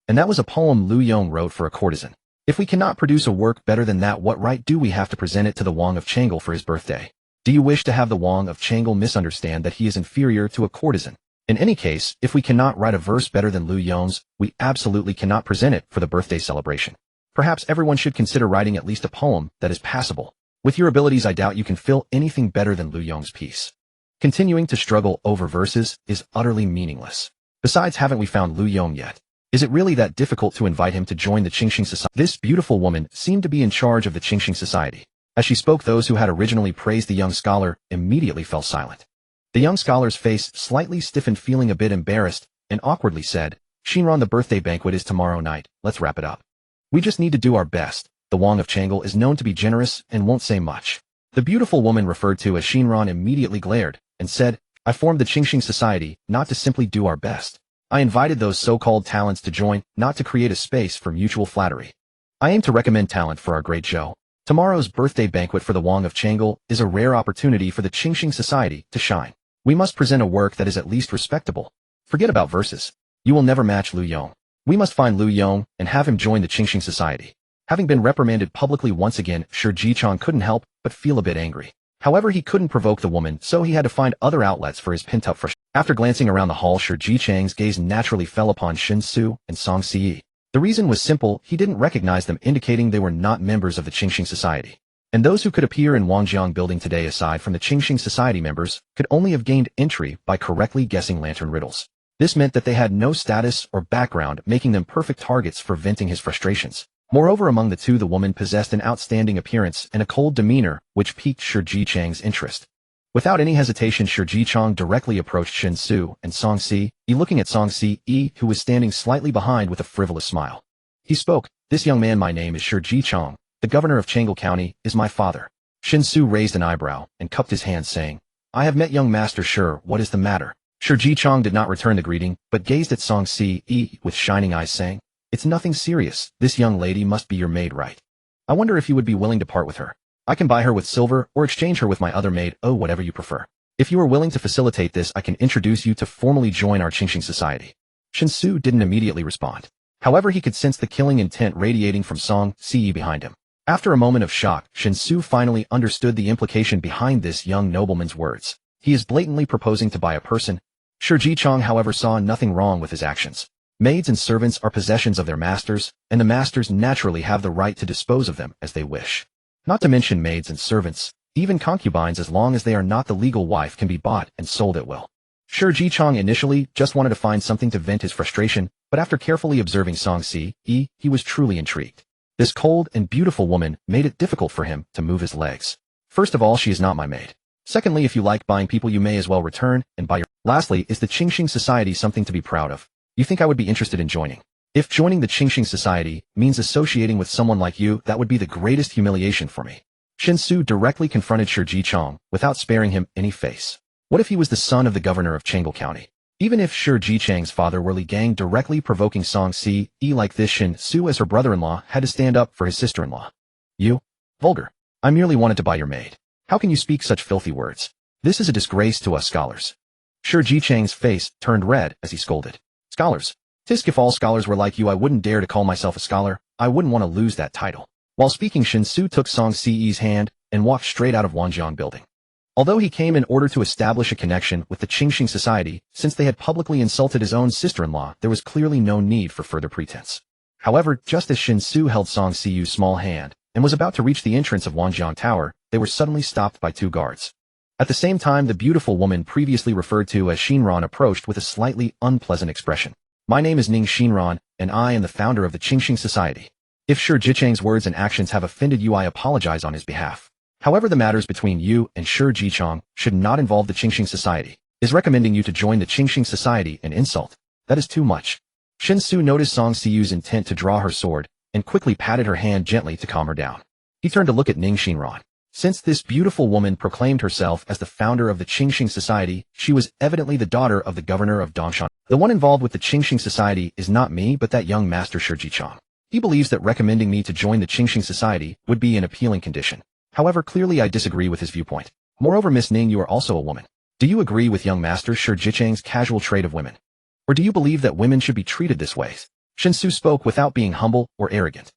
And that was a poem Lu Yong wrote for a courtesan. If we cannot produce a work better than that, what right do we have to present it to the Wang of Changle for his birthday? Do you wish to have the Wang of Changle misunderstand that he is inferior to a courtesan? In any case, if we cannot write a verse better than Lu Yong's, we absolutely cannot present it for the birthday celebration. Perhaps everyone should consider writing at least a poem that is passable. With your abilities, I doubt you can fill anything better than Lu Yong's piece. Continuing to struggle over verses is utterly meaningless. Besides, haven't we found Lu Yong yet? Is it really that difficult to invite him to join the Qingxing Society? This beautiful woman seemed to be in charge of the Qingxing Society. As she spoke, those who had originally praised the young scholar immediately fell silent. The young scholar's face slightly stiffened, feeling a bit embarrassed, and awkwardly said, "Shinran, the birthday banquet is tomorrow night, let's wrap it up. We just need to do our best." The Wang of Changle is known to be generous and won't say much. The beautiful woman referred to as Shinran immediately glared and said, "I formed the Qingxing Society not to simply do our best. I invited those so-called talents to join, not to create a space for mutual flattery. I aim to recommend talent for our great show. Tomorrow's birthday banquet for the Wang of Changle is a rare opportunity for the Qingxing Society to shine. We must present a work that is at least respectable. Forget about verses. You will never match Lu Yong. We must find Lu Yong and have him join the Qingxing Society." Having been reprimanded publicly once again, Shi Jichang couldn't help but feel a bit angry. However, he couldn't provoke the woman, so he had to find other outlets for his pent-up frustration. After glancing around the hall, Shi Jichang's gaze naturally fell upon Shen Xu and Song Si. The reason was simple: he didn't recognize them, indicating they were not members of the Qingxing Society. And those who could appear in Wangjiang building today aside from the Qingxing Society members could only have gained entry by correctly guessing lantern riddles. This meant that they had no status or background, making them perfect targets for venting his frustrations. Moreover, among the two, the woman possessed an outstanding appearance and a cold demeanor, which piqued Shi Jichang's interest. Without any hesitation, Shi Jichang directly approached Shen Xu and Song Si, looking at Song Si, who was standing slightly behind with a frivolous smile. He spoke, "This young man, my name is Shi Jichang. The governor of Changle County is my father." Shen Xu raised an eyebrow and cupped his hands, saying, "I have met young Master Shi. What is the matter?" Shi Jichang did not return the greeting, but gazed at Song Si with shining eyes, saying, "It's nothing serious. This young lady must be your maid, right? I wonder if you would be willing to part with her. I can buy her with silver or exchange her with my other maid, whatever you prefer. If you are willing to facilitate this, I can introduce you to formally join our Qingxing Society." Shen Xu didn't immediately respond. However, he could sense the killing intent radiating from Song Si behind him. After a moment of shock, Shen Xu finally understood the implication behind this young nobleman's words. He is blatantly proposing to buy a person. Shi Jichang, however, saw nothing wrong with his actions. Maids and servants are possessions of their masters, and the masters naturally have the right to dispose of them as they wish. Not to mention maids and servants, even concubines, as long as they are not the legal wife, can be bought and sold at will. Shi Jichang initially just wanted to find something to vent his frustration, but after carefully observing Song Si, he was truly intrigued. This cold and beautiful woman made it difficult for him to move his legs. First of all, she is not my maid. Secondly, if you like buying people, you may as well return and buy your... Lastly, is the Qingxing Society something to be proud of? You think I would be interested in joining? If joining the Qingxing Society means associating with someone like you, that would be the greatest humiliation for me. Shen Xu directly confronted Shi Jichang without sparing him any face. What if he was the son of the governor of Changle County? Even if Shi Jichang's father were Li Gang, directly provoking Song Si like this, Shen Xu as her brother-in-law had to stand up for his sister-in-law. "You? Vulgar. I merely wanted to buy your maid. How can you speak such filthy words? This is a disgrace to us scholars." Shi Jichang's face turned red as he scolded. "Scholars? Tisk, if all scholars were like you, I wouldn't dare to call myself a scholar. I wouldn't want to lose that title." While speaking, Shen Xu took Song Si's hand and walked straight out of Wangjiang building. Although he came in order to establish a connection with the Qingxing Society, since they had publicly insulted his own sister-in-law, there was clearly no need for further pretense. However, just as Shen Xu held Song Si's small hand and was about to reach the entrance of Wangjiang Tower, they were suddenly stopped by two guards. At the same time, the beautiful woman previously referred to as Shinran approached with a slightly unpleasant expression. "My name is Ning Shinran, and I am the founder of the Qingxing Society. If Shi Jichang's words and actions have offended you, I apologize on his behalf. However, the matters between you and Shi Jichang should not involve the Qingxing Society. Is recommending you to join the Qingxing Society an insult? That is too much." Shen Xu noticed Song Si's intent to draw her sword and quickly patted her hand gently to calm her down. He turned to look at Ning Shinran. Since this beautiful woman proclaimed herself as the founder of the Qingxing Society, she was evidently the daughter of the governor of Dongshan. The one involved with the Qingxing Society is not me, but that young master Shi Jichang. He believes that recommending me to join the Qingxing Society would be an appealing condition. However, clearly I disagree with his viewpoint. Moreover, Miss Ning, you are also a woman. Do you agree with young master Shi Jichang's casual trade of women? Or do you believe that women should be treated this way? Shen Xu spoke without being humble or arrogant.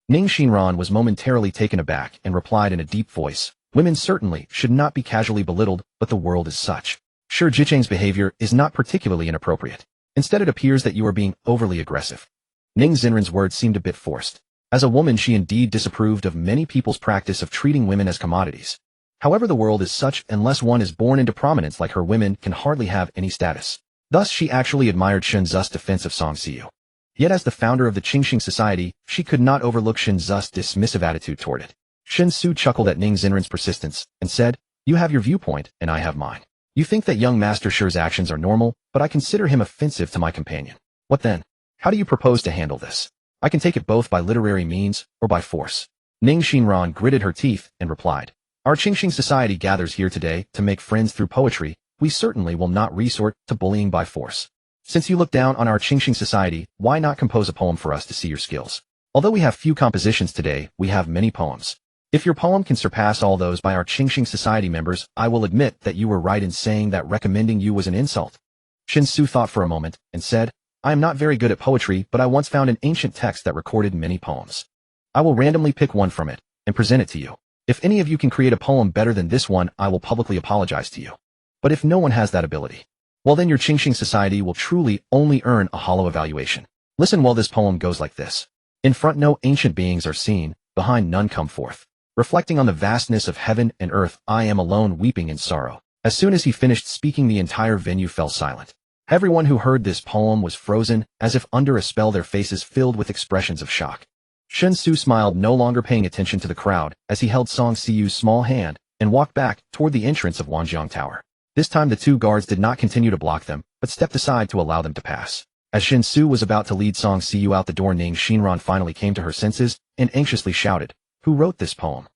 Ning Xinran was momentarily taken aback and replied in a deep voice, women certainly should not be casually belittled, but the world is such. Sure, Jicheng's behavior is not particularly inappropriate. Instead, it appears that you are being overly aggressive. Ning Xinran's words seemed a bit forced. As a woman, she indeed disapproved of many people's practice of treating women as commodities. However, the world is such, unless one is born into prominence like her, women can hardly have any status. Thus, she actually admired Shen Xu's defense of Song Xiu. Yet as the founder of the Qingxing society, she could not overlook Shen Xu's dismissive attitude toward it. Shen Xu chuckled at Ning Xinran's persistence and said, you have your viewpoint, and I have mine. You think that young Master Shi's actions are normal, but I consider him offensive to my companion. What then? How do you propose to handle this? I can take it both by literary means or by force. Ning Xinran gritted her teeth and replied, our Qingxing society gathers here today to make friends through poetry. We certainly will not resort to bullying by force. Since you look down on our Qingxing society, why not compose a poem for us to see your skills? Although we have few compositions today, we have many poems. If your poem can surpass all those by our Qingxing society members, I will admit that you were right in saying that recommending you was an insult. Shen Xu thought for a moment and said, I am not very good at poetry, but I once found an ancient text that recorded many poems. I will randomly pick one from it and present it to you. If any of you can create a poem better than this one, I will publicly apologize to you. But if no one has that ability, well then your Qingxing society will truly only earn a hollow evaluation. Listen while this poem goes like this. In front no ancient beings are seen, behind none come forth. Reflecting on the vastness of heaven and earth, I am alone weeping in sorrow. As soon as he finished speaking, the entire venue fell silent. Everyone who heard this poem was frozen, as if under a spell, their faces filled with expressions of shock. Shen Xu smiled, no longer paying attention to the crowd, as he held Song Xiu's small hand and walked back toward the entrance of Wanjiang Tower. This time the two guards did not continue to block them, but stepped aside to allow them to pass. As Shen Xu was about to lead Song Xiu out the door, Ning Xinran finally came to her senses and anxiously shouted, who wrote this poem?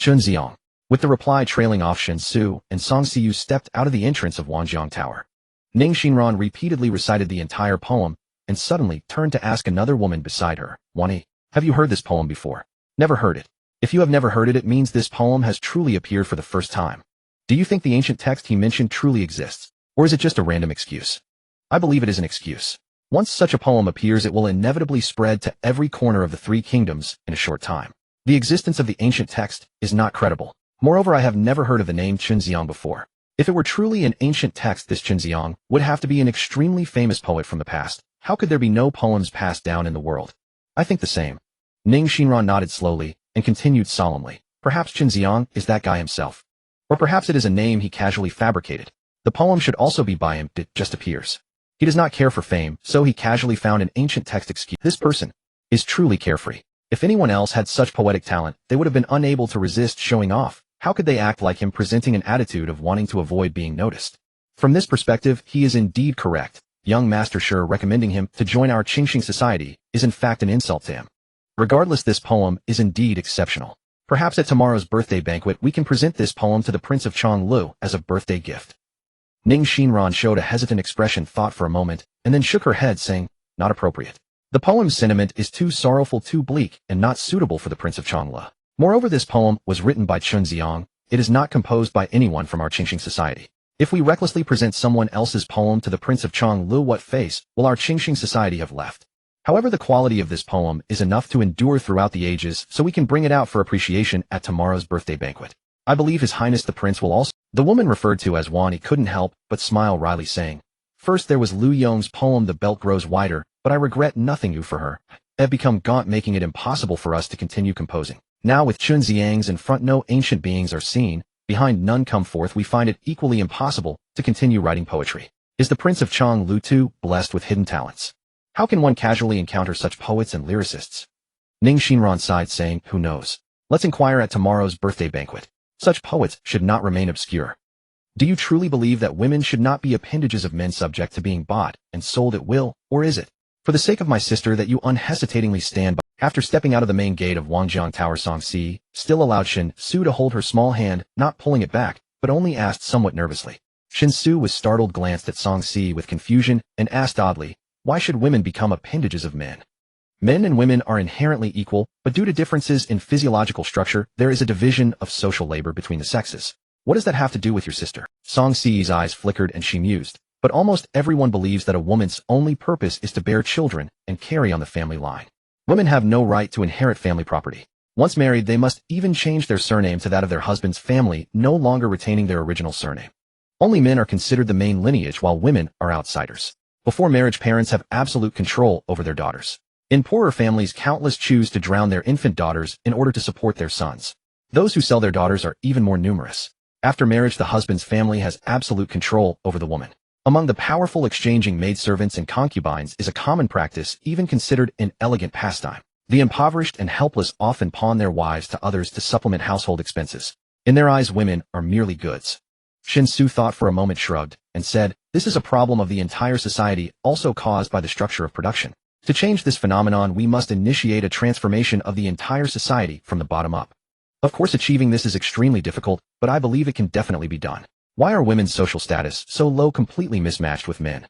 Chunxiang. With the reply trailing off, Shen Xu and Song Xiu stepped out of the entrance of Wanjiang Tower. Ning Xinran repeatedly recited the entire poem and suddenly turned to ask another woman beside her, Wani, have you heard this poem before? Never heard it. If you have never heard it, it means this poem has truly appeared for the first time. Do you think the ancient text he mentioned truly exists, or is it just a random excuse? I believe it is an excuse. Once such a poem appears, it will inevitably spread to every corner of the three kingdoms in a short time. The existence of the ancient text is not credible. Moreover, I have never heard of the name Chunxiang before. If it were truly an ancient text, this Chunxiang would have to be an extremely famous poet from the past. How could there be no poems passed down in the world? I think the same. Ning Xinran nodded slowly and continued solemnly. Perhaps Chunxiang is that guy himself. Or perhaps it is a name he casually fabricated. The poem should also be by him, it just appears. He does not care for fame, so he casually found an ancient text excuse. This person is truly carefree. If anyone else had such poetic talent, they would have been unable to resist showing off. How could they act like him, presenting an attitude of wanting to avoid being noticed? From this perspective, he is indeed correct. Young Master Shi recommending him to join our Qingxing society is in fact an insult to him. Regardless, this poem is indeed exceptional. Perhaps at tomorrow's birthday banquet we can present this poem to the Prince of Chonglu as a birthday gift. Ning Xinran showed a hesitant expression, thought for a moment, and then shook her head saying, not appropriate. The poem's sentiment is too sorrowful, too bleak, and not suitable for the Prince of Chonglu. Moreover, this poem was written by Chunxiang. It is not composed by anyone from our Qingxing society. If we recklessly present someone else's poem to the Prince of Chonglu, what face will our Qingxing society have left? However, the quality of this poem is enough to endure throughout the ages, so we can bring it out for appreciation at tomorrow's birthday banquet. I believe His Highness the Prince will also. The woman referred to as Wani couldn't help but smile wryly, saying, first there was Lu Yong's poem The Belt Grows Wider, but I regret nothing new for her. Have become gaunt, making it impossible for us to continue composing. Now with Chunxiang's in front no ancient beings are seen, behind none come forth, we find it equally impossible to continue writing poetry. Is the Prince of Chonglu too blessed with hidden talents? How can one casually encounter such poets and lyricists? Ning Xinran sighed, saying, who knows? Let's inquire at tomorrow's birthday banquet. Such poets should not remain obscure. Do you truly believe that women should not be appendages of men subject to being bought and sold at will, or is it, for the sake of my sister, that you unhesitatingly stand by? After stepping out of the main gate of Wanjiang Tower, Song Si still allowed Shen Xu to hold her small hand, not pulling it back, but only asked somewhat nervously. Shen Xu was startled, glanced at Song Si with confusion, and asked oddly, why should women become appendages of men? Men and women are inherently equal, but due to differences in physiological structure, there is a division of social labor between the sexes. What does that have to do with your sister? Song Si's eyes flickered and she mused, But almost everyone believes that a woman's only purpose is to bear children and carry on the family line. Women have no right to inherit family property. Once married, they must even change their surname to that of their husband's family, no longer retaining their original surname. Only men are considered the main lineage while women are outsiders. Before marriage, parents have absolute control over their daughters. In poorer families, countless choose to drown their infant daughters in order to support their sons. Those who sell their daughters are even more numerous. After marriage, the husband's family has absolute control over the woman. Among the powerful, exchanging maidservants and concubines is a common practice, even considered an elegant pastime. The impoverished and helpless often pawn their wives to others to supplement household expenses. In their eyes, women are merely goods. Shen Xu thought for a moment, shrugged, and said, "This is a problem of the entire society, also caused by the structure of production. To change this phenomenon, we must initiate a transformation of the entire society from the bottom up. Of course, achieving this is extremely difficult, but I believe it can definitely be done. Why are women's social status so low, completely mismatched with men?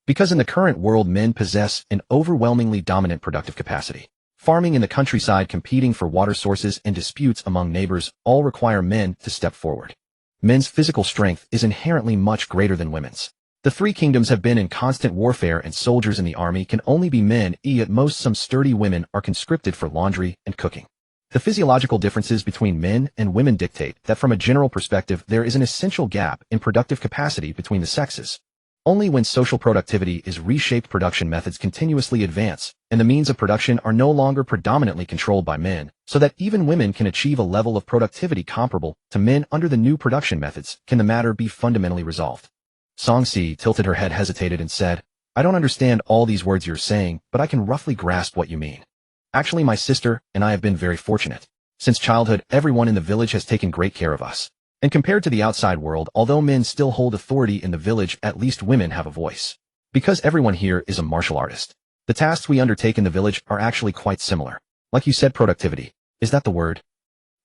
Because in the current world, men possess an overwhelmingly dominant productive capacity. Farming in the countryside, competing for water sources, and disputes among neighbors all require men to step forward. Men's physical strength is inherently much greater than women's. The three kingdoms have been in constant warfare, and soldiers in the army can only be men. At most, some sturdy women are conscripted for laundry and cooking. The physiological differences between men and women dictate that from a general perspective, there is an essential gap in productive capacity between the sexes. Only when social productivity is reshaped, production methods continuously advance, and the means of production are no longer predominantly controlled by men, so that even women can achieve a level of productivity comparable to men under the new production methods, can the matter be fundamentally resolved. Songxi tilted her head, hesitated, and said, "I don't understand all these words you're saying, but I can roughly grasp what you mean. Actually, my sister and I have been very fortunate. Since childhood, everyone in the village has taken great care of us. And compared to the outside world, although men still hold authority in the village, at least women have a voice. Because everyone here is a martial artist. The tasks we undertake in the village are actually quite similar. Like you said, productivity. Is that the word?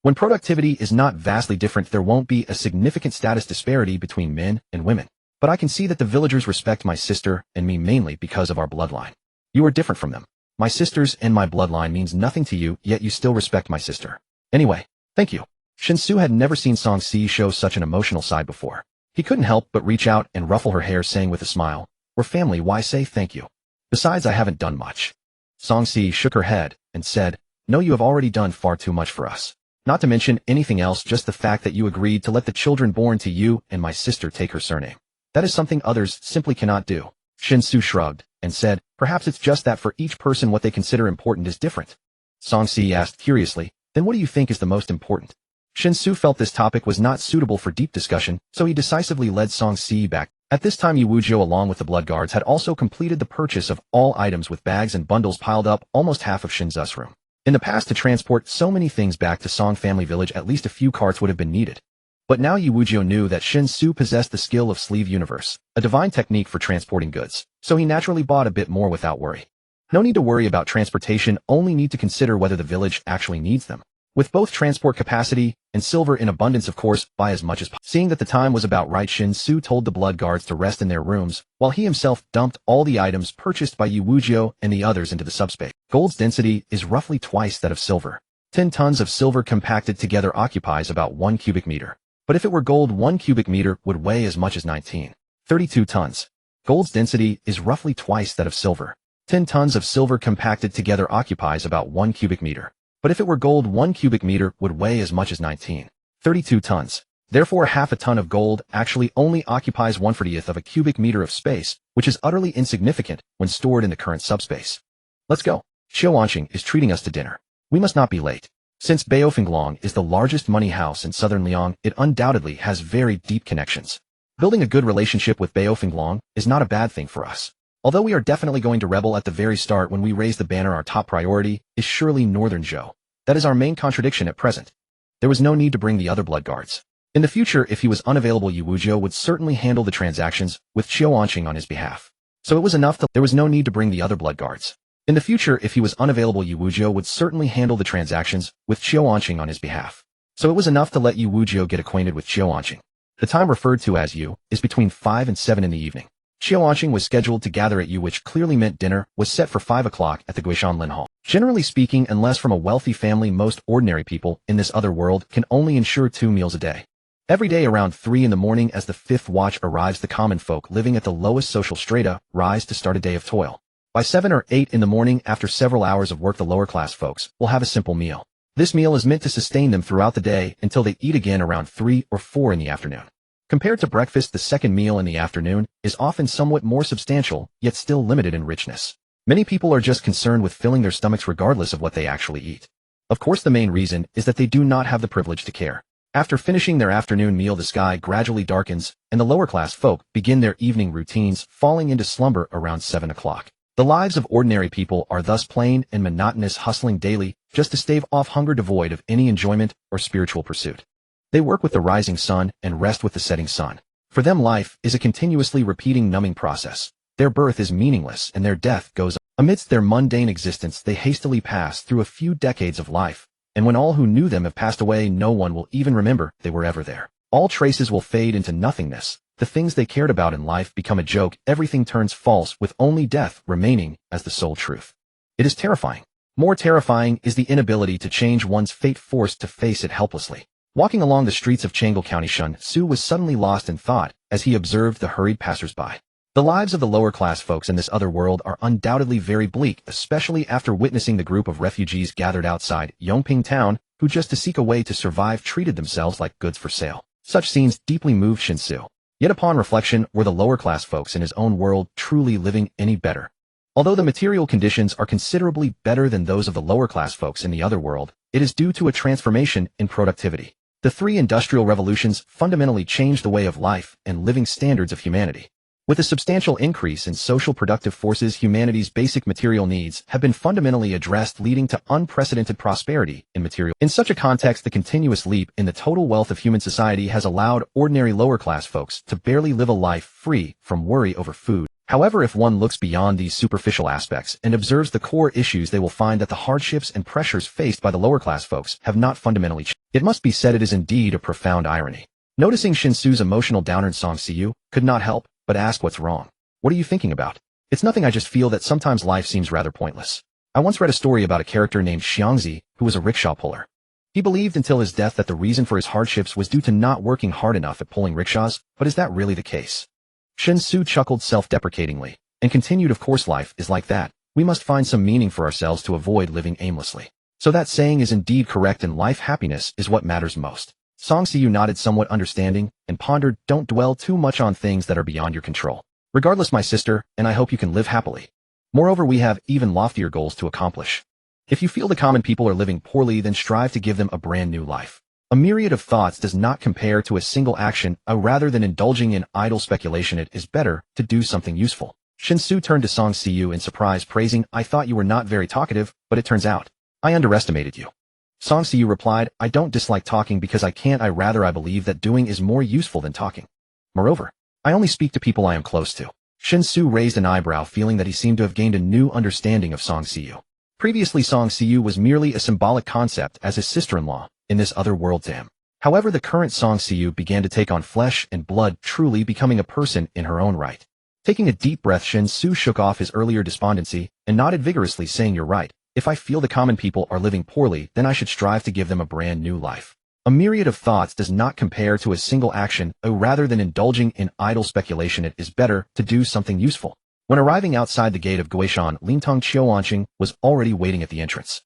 When productivity is not vastly different, there won't be a significant status disparity between men and women. But I can see that the villagers respect my sister and me mainly because of our bloodline. You are different from them. My sisters and my bloodline means nothing to you, yet you still respect my sister. Anyway, thank you." Shen Xu had never seen Songxi show such an emotional side before. He couldn't help but reach out and ruffle her hair, saying with a smile, "We're family, why say thank you? Besides, I haven't done much." Songxi shook her head and said, "No, you have already done far too much for us. Not to mention anything else, just the fact that you agreed to let the children born to you and my sister take her surname. That is something others simply cannot do." Shen Xu shrugged and said, "Perhaps it's just that for each person what they consider important is different." Songxi asked curiously, "Then what do you think is the most important?" Shen Xu felt this topic was not suitable for deep discussion, so he decisively led Songxi back. At this time, Yu Wuzhou, along with the blood guards, had also completed the purchase of all items, with bags and bundles piled up almost half of Shen Xu's room. In the past, to transport so many things back to Song family village, at least a few carts would have been needed. But now Yu Wuzhou knew that Shen Xu possessed the skill of sleeve universe, a divine technique for transporting goods, so he naturally bought a bit more without worry. No need to worry about transportation, only need to consider whether the village actually needs them. With both transport capacity and silver in abundance, of course, buy as much as possible. Seeing that the time was about right, Shen Xu told the blood guards to rest in their rooms, while he himself dumped all the items purchased by Yu Wuzhou and the others into the subspace. Gold's density is roughly twice that of silver. 10 tons of silver compacted together occupies about 1 cubic meter. But if it were gold, 1 cubic meter would weigh as much as 19.32 tons. Gold's density is roughly twice that of silver. 10 tons of silver compacted together occupies about 1 cubic meter. But if it were gold, 1 cubic meter would weigh as much as 19.32 tons. Therefore, half a ton of gold actually only occupies 1/40th of a cubic meter of space, which is utterly insignificant when stored in the current subspace. Let's go. Xiao Anqing is treating us to dinner. We must not be late. Since Baofenglong is the largest money house in southern Liang, it undoubtedly has very deep connections. Building a good relationship with Baofenglong is not a bad thing for us. Although we are definitely going to rebel at the very start when we raise the banner, our top priority is surely Northern Zhou. That is our main contradiction at present. There was no need to bring the other blood guards. In the future, if he was unavailable, Yu Wuzhou would certainly handle the transactions with Xiao Anqing on his behalf. So it was enough that there was no need to bring the other blood guards. In the future, if he was unavailable, Yu Wuzhou would certainly handle the transactions with Xiao Anqing on his behalf. So it was enough to let Yu Wuzhou get acquainted with Xiao Anqing. The time referred to as Yu is between 5 and 7 in the evening. Xiao Anqing was scheduled to gather at Yu, which clearly meant dinner was set for 5 o'clock at the Guishan Lin Hall. Generally speaking, unless from a wealthy family, most ordinary people in this other world can only ensure 2 meals a day. Every day around 3 in the morning as the fifth watch arrives, the common folk living at the lowest social strata rise to start a day of toil. By 7 or 8 in the morning, after several hours of work, the lower class folks will have a simple meal. This meal is meant to sustain them throughout the day until they eat again around 3 or 4 in the afternoon. Compared to breakfast, the second meal in the afternoon is often somewhat more substantial, yet still limited in richness. Many people are just concerned with filling their stomachs regardless of what they actually eat. Of course, the main reason is that they do not have the privilege to care. After finishing their afternoon meal, the sky gradually darkens, and the lower class folk begin their evening routines, falling into slumber around 7 o'clock. The lives of ordinary people are thus plain and monotonous, hustling daily just to stave off hunger, devoid of any enjoyment or spiritual pursuit. They work with the rising sun and rest with the setting sun. For them, life is a continuously repeating, numbing process. Their birth is meaningless and their death goes on. Amidst their mundane existence, they hastily pass through a few decades of life, and when all who knew them have passed away, no one will even remember they were ever there. All traces will fade into nothingness. The things they cared about in life become a joke. Everything turns false, with only death remaining as the sole truth. It is terrifying. More terrifying is the inability to change one's fate, forced to face it helplessly. Walking along the streets of Chang'an County, Shen Xu was suddenly lost in thought as he observed the hurried passersby. The lives of the lower class folks in this other world are undoubtedly very bleak, especially after witnessing the group of refugees gathered outside Yongping town, who just to seek a way to survive treated themselves like goods for sale. Such scenes deeply moved Shen Xu. Yet upon reflection, were the lower class folks in his own world truly living any better? Although the material conditions are considerably better than those of the lower class folks in the other world, it is due to a transformation in productivity. The 3 industrial revolutions fundamentally changed the way of life and living standards of humanity. With a substantial increase in social productive forces, humanity's basic material needs have been fundamentally addressed, leading to unprecedented prosperity in material. In such a context, the continuous leap in the total wealth of human society has allowed ordinary lower-class folks to barely live a life free from worry over food. However, if one looks beyond these superficial aspects and observes the core issues, they will find that the hardships and pressures faced by the lower-class folks have not fundamentally changed. It must be said, it is indeed a profound irony. Noticing Shen Xu's emotional downer, Song Siyu could not help but ask, "What's wrong? What are you thinking about?" "It's nothing, I just feel that sometimes life seems rather pointless." I once read a story about a character named Xiangzi who was a rickshaw puller. He believed until his death that the reason for his hardships was due to not working hard enough at pulling rickshaws, but is that really the case? Shen Xu chuckled self-deprecatingly and continued, "Of course life is like that. We must find some meaning for ourselves to avoid living aimlessly." So that saying is indeed correct. In life, happiness is what matters most. Song Siyu nodded, somewhat understanding, and pondered, "Don't dwell too much on things that are beyond your control. Regardless, my sister, and I hope you can live happily. Moreover, we have even loftier goals to accomplish. If you feel the common people are living poorly, then strive to give them a brand new life. A myriad of thoughts does not compare to a single action. Rather than indulging in idle speculation, it is better to do something useful." Shen Xu turned to Song Siyu in surprise, praising, "I thought you were not very talkative, but it turns out I underestimated you." Song Siyu replied, "I don't dislike talking because I can't. I believe that doing is more useful than talking. Moreover, I only speak to people I am close to." Shen Xu raised an eyebrow, feeling that he seemed to have gained a new understanding of Song Siyu. Previously, Song Siyu was merely a symbolic concept as his sister-in-law in this other world to him. However, the current Song Siyu began to take on flesh and blood, truly becoming a person in her own right. Taking a deep breath, Shen Xu shook off his earlier despondency and nodded vigorously, saying, "You're right. If I feel the common people are living poorly, then I should strive to give them a brand new life. A myriad of thoughts does not compare to a single action. Rather than indulging in idle speculation, it is better to do something useful." When arriving outside the gate of Guishan, Lintong Qiuanqing was already waiting at the entrance.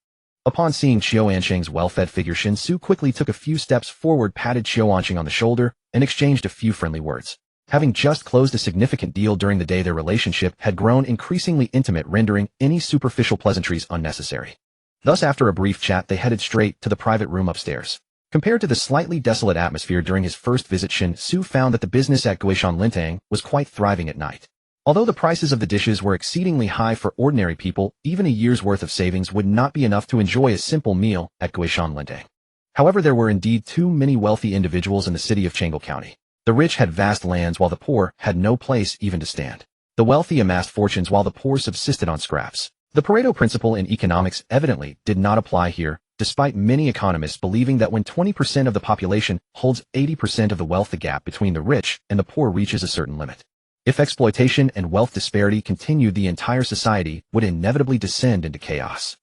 Upon seeing Qiuanqing's well-fed figure, Shen Xu quickly took a few steps forward, patted Qiuanqing on the shoulder, and exchanged a few friendly words. Having just closed a significant deal during the day, their relationship had grown increasingly intimate, rendering any superficial pleasantries unnecessary. Thus, after a brief chat, they headed straight to the private room upstairs. Compared to the slightly desolate atmosphere during his first visit, Shen Xu found that the business at Guishan Lintang was quite thriving at night. Although the prices of the dishes were exceedingly high for ordinary people, even a year's worth of savings would not be enough to enjoy a simple meal at Guishan Lintang. However, there were indeed too many wealthy individuals in the city of Chang'an County. The rich had vast lands while the poor had no place even to stand. The wealthy amassed fortunes while the poor subsisted on scraps. The Pareto principle in economics evidently did not apply here, despite many economists believing that when 20% of the population holds 80% of the wealth, the gap between the rich and the poor reaches a certain limit. If exploitation and wealth disparity continued, the entire society would inevitably descend into chaos.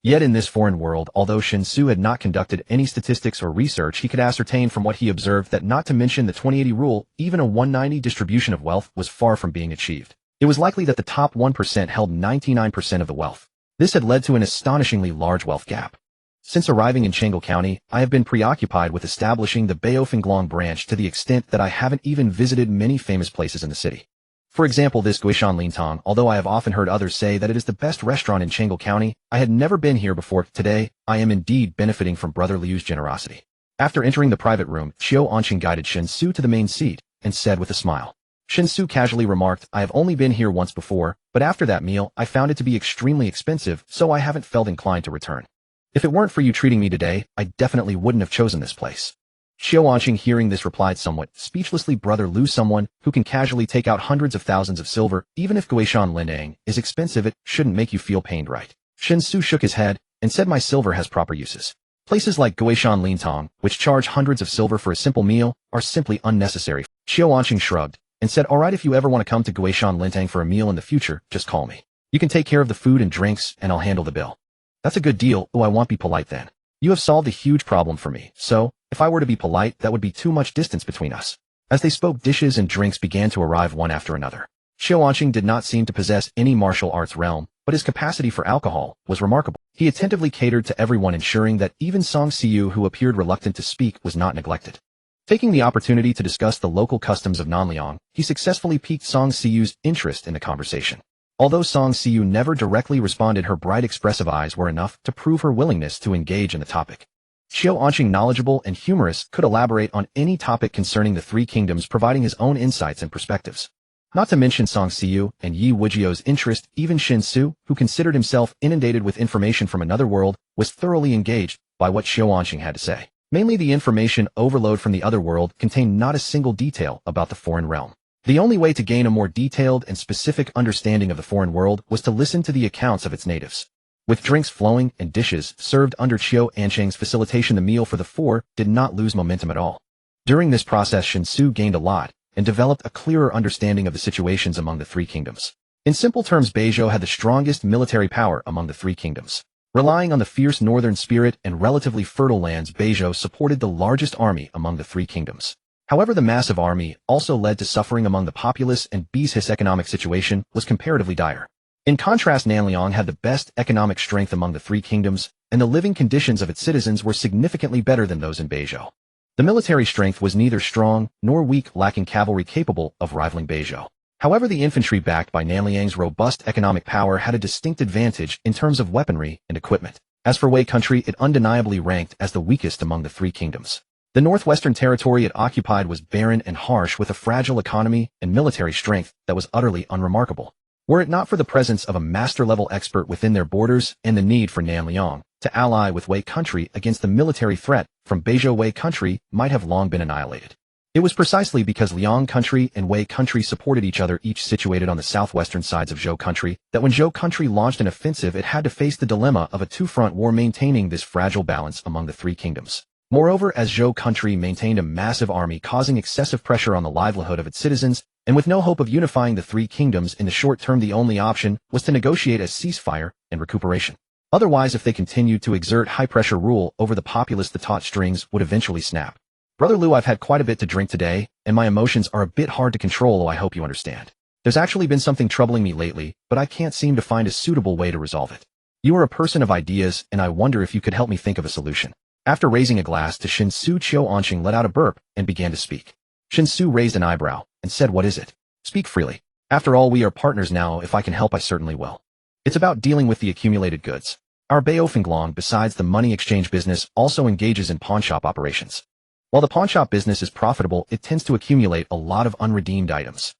Yet in this foreign world, although Shen Xu had not conducted any statistics or research, he could ascertain from what he observed that, not to mention the 20/80 rule, even a 190 distribution of wealth was far from being achieved. It was likely that the top 1% held 99% of the wealth. This had led to an astonishingly large wealth gap. Since arriving in Chang'an County, I have been preoccupied with establishing the Baofenglong branch to the extent that I haven't even visited many famous places in the city. For example, this Guishan Lintang, although I have often heard others say that it is the best restaurant in Chang'an County, I had never been here before. Today, I am indeed benefiting from Brother Liu's generosity. After entering the private room, Xiao Anqing guided Shen Xu to the main seat and said with a smile. Shen Xu casually remarked, I have only been here once before, but after that meal, I found it to be extremely expensive, so I haven't felt inclined to return. If it weren't for you treating me today, I definitely wouldn't have chosen this place. Xiao Anqing, hearing this, replied somewhat speechlessly, Brother Liu, someone who can casually take out hundreds of thousands of silver, even if Guishan Lindang is expensive, it shouldn't make you feel pained, right? Shen Xu shook his head and said, my silver has proper uses. Places like Guishan Lintang, which charge hundreds of silver for a simple meal, are simply unnecessary. Xiao Anqing shrugged and said, alright, if you ever want to come to Guishan Lintang for a meal in the future, just call me. You can take care of the food and drinks, and I'll handle the bill. That's a good deal. Oh, I won't be polite then. You have solved a huge problem for me, so, if I were to be polite, that would be too much distance between us. As they spoke, dishes and drinks began to arrive one after another. Xiao Anqing did not seem to possess any martial arts realm, but his capacity for alcohol was remarkable. He attentively catered to everyone, ensuring that even Song Xiu, who appeared reluctant to speak, was not neglected. Taking the opportunity to discuss the local customs of Nanliang, he successfully piqued Song Xiu's interest in the conversation. Although Song Xiu never directly responded, her bright expressive eyes were enough to prove her willingness to engage in the topic. Xiao Anqing, knowledgeable and humorous, could elaborate on any topic concerning the three kingdoms, providing his own insights and perspectives. Not to mention Song Xiu and Yi Wujiu's interest, even Shen Xu, who considered himself inundated with information from another world, was thoroughly engaged by what Xiao Anqing had to say. Mainly, the information overload from the other world contained not a single detail about the foreign realm. The only way to gain a more detailed and specific understanding of the foreign world was to listen to the accounts of its natives. With drinks flowing and dishes served under Xiao Anqing's facilitation, the meal for the four did not lose momentum at all. During this process, Shen Xu gained a lot and developed a clearer understanding of the situations among the three kingdoms. In simple terms, Beizhou had the strongest military power among the three kingdoms. Relying on the fierce northern spirit and relatively fertile lands, Beizhou supported the largest army among the three kingdoms. However, the massive army also led to suffering among the populace, and Beizhou's economic situation was comparatively dire. In contrast, Nanliang had the best economic strength among the three kingdoms, and the living conditions of its citizens were significantly better than those in Beizhou. The military strength was neither strong nor weak, lacking cavalry capable of rivaling Beizhou. However, the infantry, backed by Nanliang's robust economic power, had a distinct advantage in terms of weaponry and equipment. As for Wei country, it undeniably ranked as the weakest among the three kingdoms. The northwestern territory it occupied was barren and harsh, with a fragile economy and military strength that was utterly unremarkable. Were it not for the presence of a master-level expert within their borders and the need for Nanliang to ally with Wei country against the military threat from Beizhou, Wei country might have long been annihilated. It was precisely because Liang country and Wei country supported each other, each situated on the southwestern sides of Zhou country, that when Zhou country launched an offensive, it had to face the dilemma of a two-front war, maintaining this fragile balance among the three kingdoms. Moreover, as Zhou country maintained a massive army causing excessive pressure on the livelihood of its citizens, and with no hope of unifying the three kingdoms in the short term, the only option was to negotiate a ceasefire and recuperation. Otherwise, if they continued to exert high-pressure rule over the populace, the taut strings would eventually snap. Brother Liu, I've had quite a bit to drink today, and my emotions are a bit hard to control. Oh, I hope you understand. There's actually been something troubling me lately, but I can't seem to find a suitable way to resolve it. You are a person of ideas, and I wonder if you could help me think of a solution. After raising a glass to Shen Xu, Xiao Anqing let out a burp and began to speak. Shen Xu raised an eyebrow and said, what is it? Speak freely. After all, we are partners now. If I can help, I certainly will. It's about dealing with the accumulated goods. Our Baofenglong, besides the money exchange business, also engages in pawnshop operations. While the pawnshop business is profitable, it tends to accumulate a lot of unredeemed items.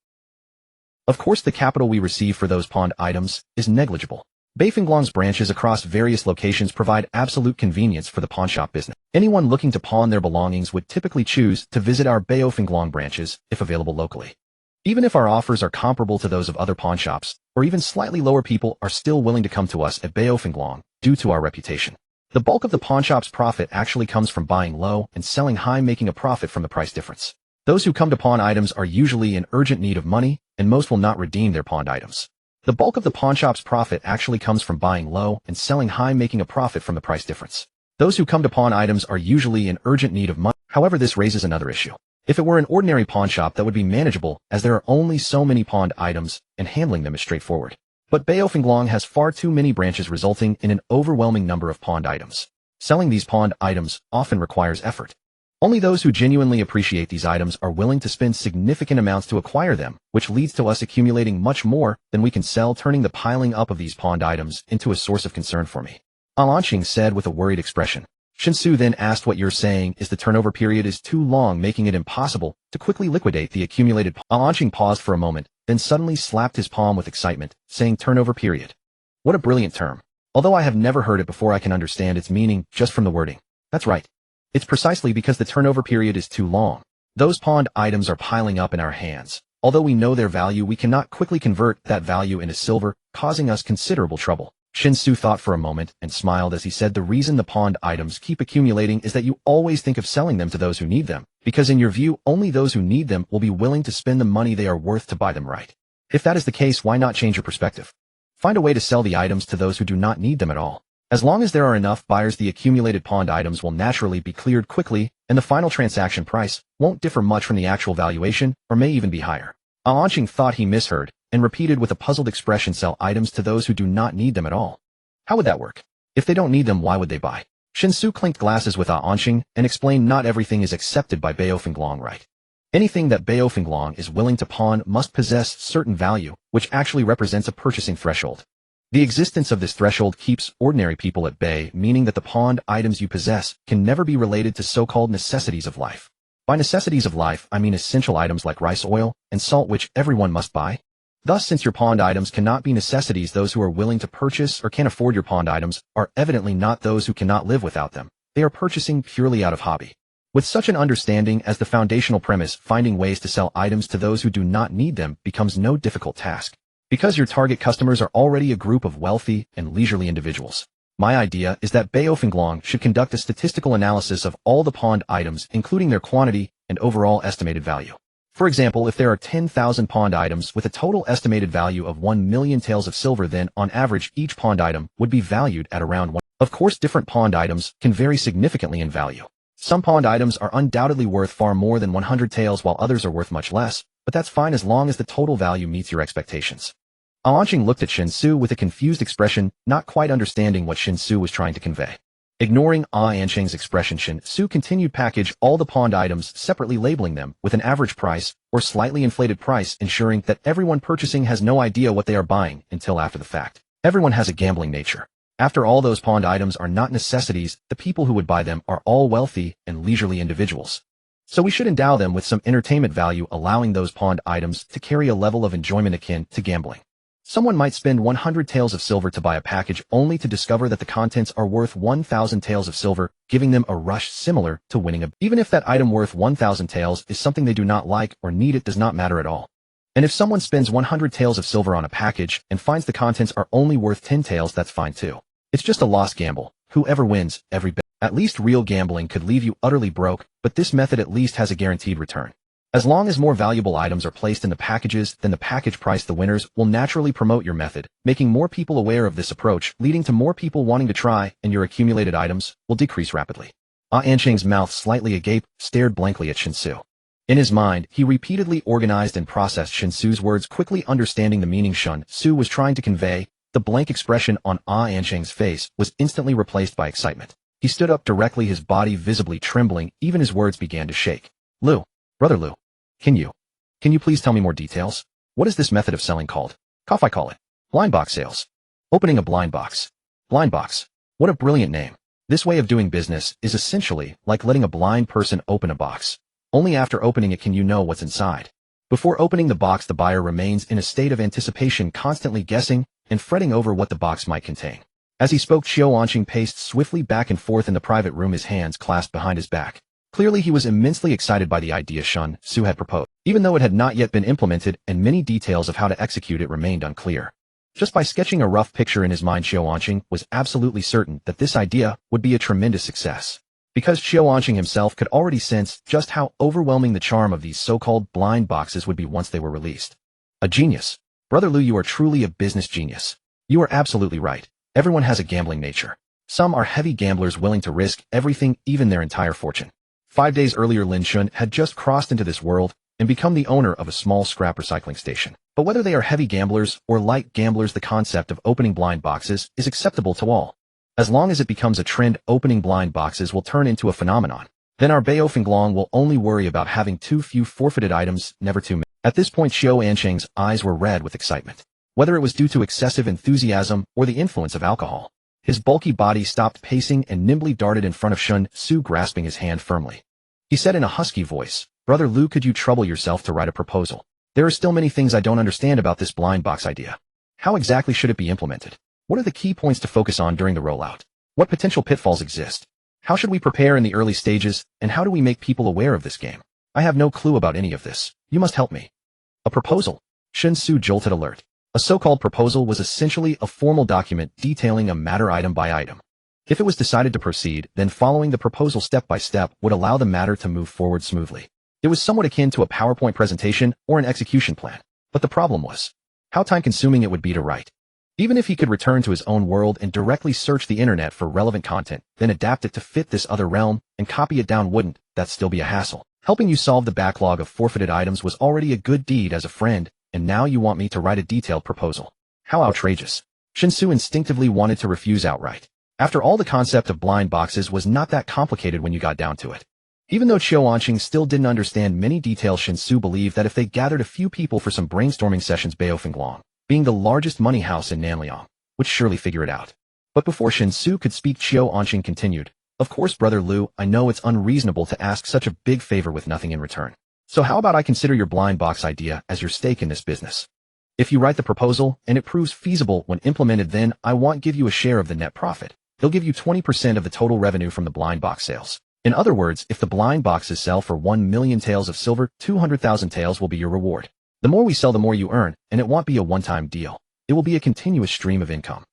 Of course, the capital we receive for those pawned items is negligible. Baofenglong's branches across various locations provide absolute convenience for the pawnshop business. Anyone looking to pawn their belongings would typically choose to visit our Baofenglong branches if available locally. Even if our offers are comparable to those of other pawnshops, or even slightly lower, people are still willing to come to us at Baofenglong due to our reputation. The bulk of the pawnshop's profit actually comes from buying low and selling high, making a profit from the price difference. Those who come to pawn items are usually in urgent need of money, and most will not redeem their pawned items. The bulk of the pawnshop's profit actually comes from buying low and selling high, making a profit from the price difference. Those who come to pawn items are usually in urgent need of money. However, this raises another issue. If it were an ordinary pawn shop, that would be manageable, as there are only so many pawned items, and handling them is straightforward. But Baofenglong has far too many branches, resulting in an overwhelming number of pawned items. Selling these pawned items often requires effort. Only those who genuinely appreciate these items are willing to spend significant amounts to acquire them, which leads to us accumulating much more than we can sell, turning the piling up of these pawned items into a source of concern for me. Alanqing said with a worried expression. Shen Xu then asked, what you're saying is the turnover period is too long, making it impossible to quickly liquidate the accumulated. Alanqing paused for a moment, then suddenly slapped his palm with excitement, saying, turnover period. What a brilliant term. Although I have never heard it before, I can understand its meaning just from the wording. That's right. It's precisely because the turnover period is too long. Those pawned items are piling up in our hands. Although we know their value, we cannot quickly convert that value into silver, causing us considerable trouble. Shen Xu thought for a moment and smiled as he said, the reason the pawned items keep accumulating is that you always think of selling them to those who need them, because in your view, only those who need them will be willing to spend the money they are worth to buy them, right? If that is the case, why not change your perspective? Find a way to sell the items to those who do not need them at all. As long as there are enough buyers, the accumulated pawned items will naturally be cleared quickly, and the final transaction price won't differ much from the actual valuation, or may even be higher. Alanqing thought he misheard, and repeated with a puzzled expression, sell items to those who do not need them at all. How would that work? If they don't need them, why would they buy? Shen Xu clinked glasses with Alanqing and explained, not everything is accepted by Baofenglong, right? Anything that Baofenglong is willing to pawn must possess certain value, which actually represents a purchasing threshold. The existence of this threshold keeps ordinary people at bay, meaning that the pawned items you possess can never be related to so-called necessities of life. By necessities of life, I mean essential items like rice, oil, and salt, which everyone must buy. Thus, since your pawned items cannot be necessities, those who are willing to purchase or can't afford your pawned items are evidently not those who cannot live without them. They are purchasing purely out of hobby. With such an understanding as the foundational premise, finding ways to sell items to those who do not need them becomes no difficult task. Because your target customers are already a group of wealthy and leisurely individuals. My idea is that Baofenglong should conduct a statistical analysis of all the pawned items, including their quantity and overall estimated value. For example, if there are 10,000 pawned items with a total estimated value of 1 million taels of silver, then on average each pawned item would be valued at around 1. Of course, different pawned items can vary significantly in value. Some pawned items are undoubtedly worth far more than 100 taels, while others are worth much less, but that's fine as long as the total value meets your expectations. Alanqing looked at Shen Xu with a confused expression, not quite understanding what Shen Xu was trying to convey. Ignoring Alanqing's expression, Shen Xu continued, package all the pawned items separately, labeling them with an average price or slightly inflated price, ensuring that everyone purchasing has no idea what they are buying until after the fact. Everyone has a gambling nature. After all, those pawned items are not necessities. The people who would buy them are all wealthy and leisurely individuals. So we should endow them with some entertainment value, allowing those pawned items to carry a level of enjoyment akin to gambling. Someone might spend 100 taels of silver to buy a package, only to discover that the contents are worth 1,000 taels of silver, giving them a rush similar to winning a. Even if that item worth 1,000 taels is something they do not like or need, it does not matter at all. And if someone spends 100 taels of silver on a package and finds the contents are only worth 10 taels, that's fine too. It's just a lost gamble. Whoever wins, every bet. At least real gambling could leave you utterly broke, but this method at least has a guaranteed return. As long as more valuable items are placed in the packages than the package price, the winners will naturally promote your method, making more people aware of this approach, leading to more people wanting to try, and your accumulated items will decrease rapidly. Alanqing's mouth slightly agape stared blankly at Shen Xu. In his mind, he repeatedly organized and processed Shen Xu's words, quickly understanding the meaning Shen Xu was trying to convey. The blank expression on Alanqing's face was instantly replaced by excitement. He stood up directly, his body visibly trembling, even his words began to shake. Lu, brother Lu. Can you please tell me more details? What is this method of selling called? I call it blind box sales. Opening a blind box. Blind box. What a brilliant name. This way of doing business is essentially like letting a blind person open a box. Only after opening it can you know what's inside. Before opening the box, the buyer remains in a state of anticipation, constantly guessing and fretting over what the box might contain. As he spoke, Alanqing paced swiftly back and forth in the private room, his hands clasped behind his back. Clearly, he was immensely excited by the idea Shen Xu had proposed, even though it had not yet been implemented and many details of how to execute it remained unclear. Just by sketching a rough picture in his mind, Alanqing was absolutely certain that this idea would be a tremendous success. Because Alanqing himself could already sense just how overwhelming the charm of these so-called blind boxes would be once they were released. A genius. Brother Lu, you are truly a business genius. You are absolutely right. Everyone has a gambling nature. Some are heavy gamblers willing to risk everything, even their entire fortune. 5 days earlier, Lin Shun had just crossed into this world and become the owner of a small scrap recycling station. But whether they are heavy gamblers or light gamblers, the concept of opening blind boxes is acceptable to all. As long as it becomes a trend, opening blind boxes will turn into a phenomenon. Then our Beio Fenglong will only worry about having too few forfeited items, never too many. At this point, Xiao Ansheng's eyes were red with excitement. Whether it was due to excessive enthusiasm or the influence of alcohol, his bulky body stopped pacing and nimbly darted in front of Shen Xu, grasping his hand firmly. He said in a husky voice, "Brother Lu, could you trouble yourself to write a proposal? There are still many things I don't understand about this blind box idea. How exactly should it be implemented? What are the key points to focus on during the rollout? What potential pitfalls exist? How should we prepare in the early stages, and how do we make people aware of this game? I have no clue about any of this. You must help me." A proposal? Shen Xu jolted alert. A so-called proposal was essentially a formal document detailing a matter item by item. If it was decided to proceed, then following the proposal step by step would allow the matter to move forward smoothly. It was somewhat akin to a PowerPoint presentation or an execution plan. But the problem was how time-consuming it would be to write. Even if he could return to his own world and directly search the internet for relevant content, then adapt it to fit this other realm and copy it down, wouldn't that still be a hassle? Helping you solve the backlog of forfeited items was already a good deed as a friend, and now you want me to write a detailed proposal. How outrageous. Shen Xu instinctively wanted to refuse outright. After all, the concept of blind boxes was not that complicated when you got down to it. Even though Qiu Anqing still didn't understand many details, Shen Xu believed that if they gathered a few people for some brainstorming sessions, Beio Fenglong, being the largest money house in Nanliang, would surely figure it out. But before Shen Xu could speak, Qiu Anqing continued, "Of course, Brother Lu, I know it's unreasonable to ask such a big favor with nothing in return. So how about I consider your blind box idea as your stake in this business? If you write the proposal and it proves feasible when implemented, then I won't give you a share of the net profit. They'll give you 20% of the total revenue from the blind box sales. In other words, if the blind boxes sell for 1 million taels of silver, 200,000 taels will be your reward. The more we sell, the more you earn, and it won't be a one-time deal. It will be a continuous stream of income."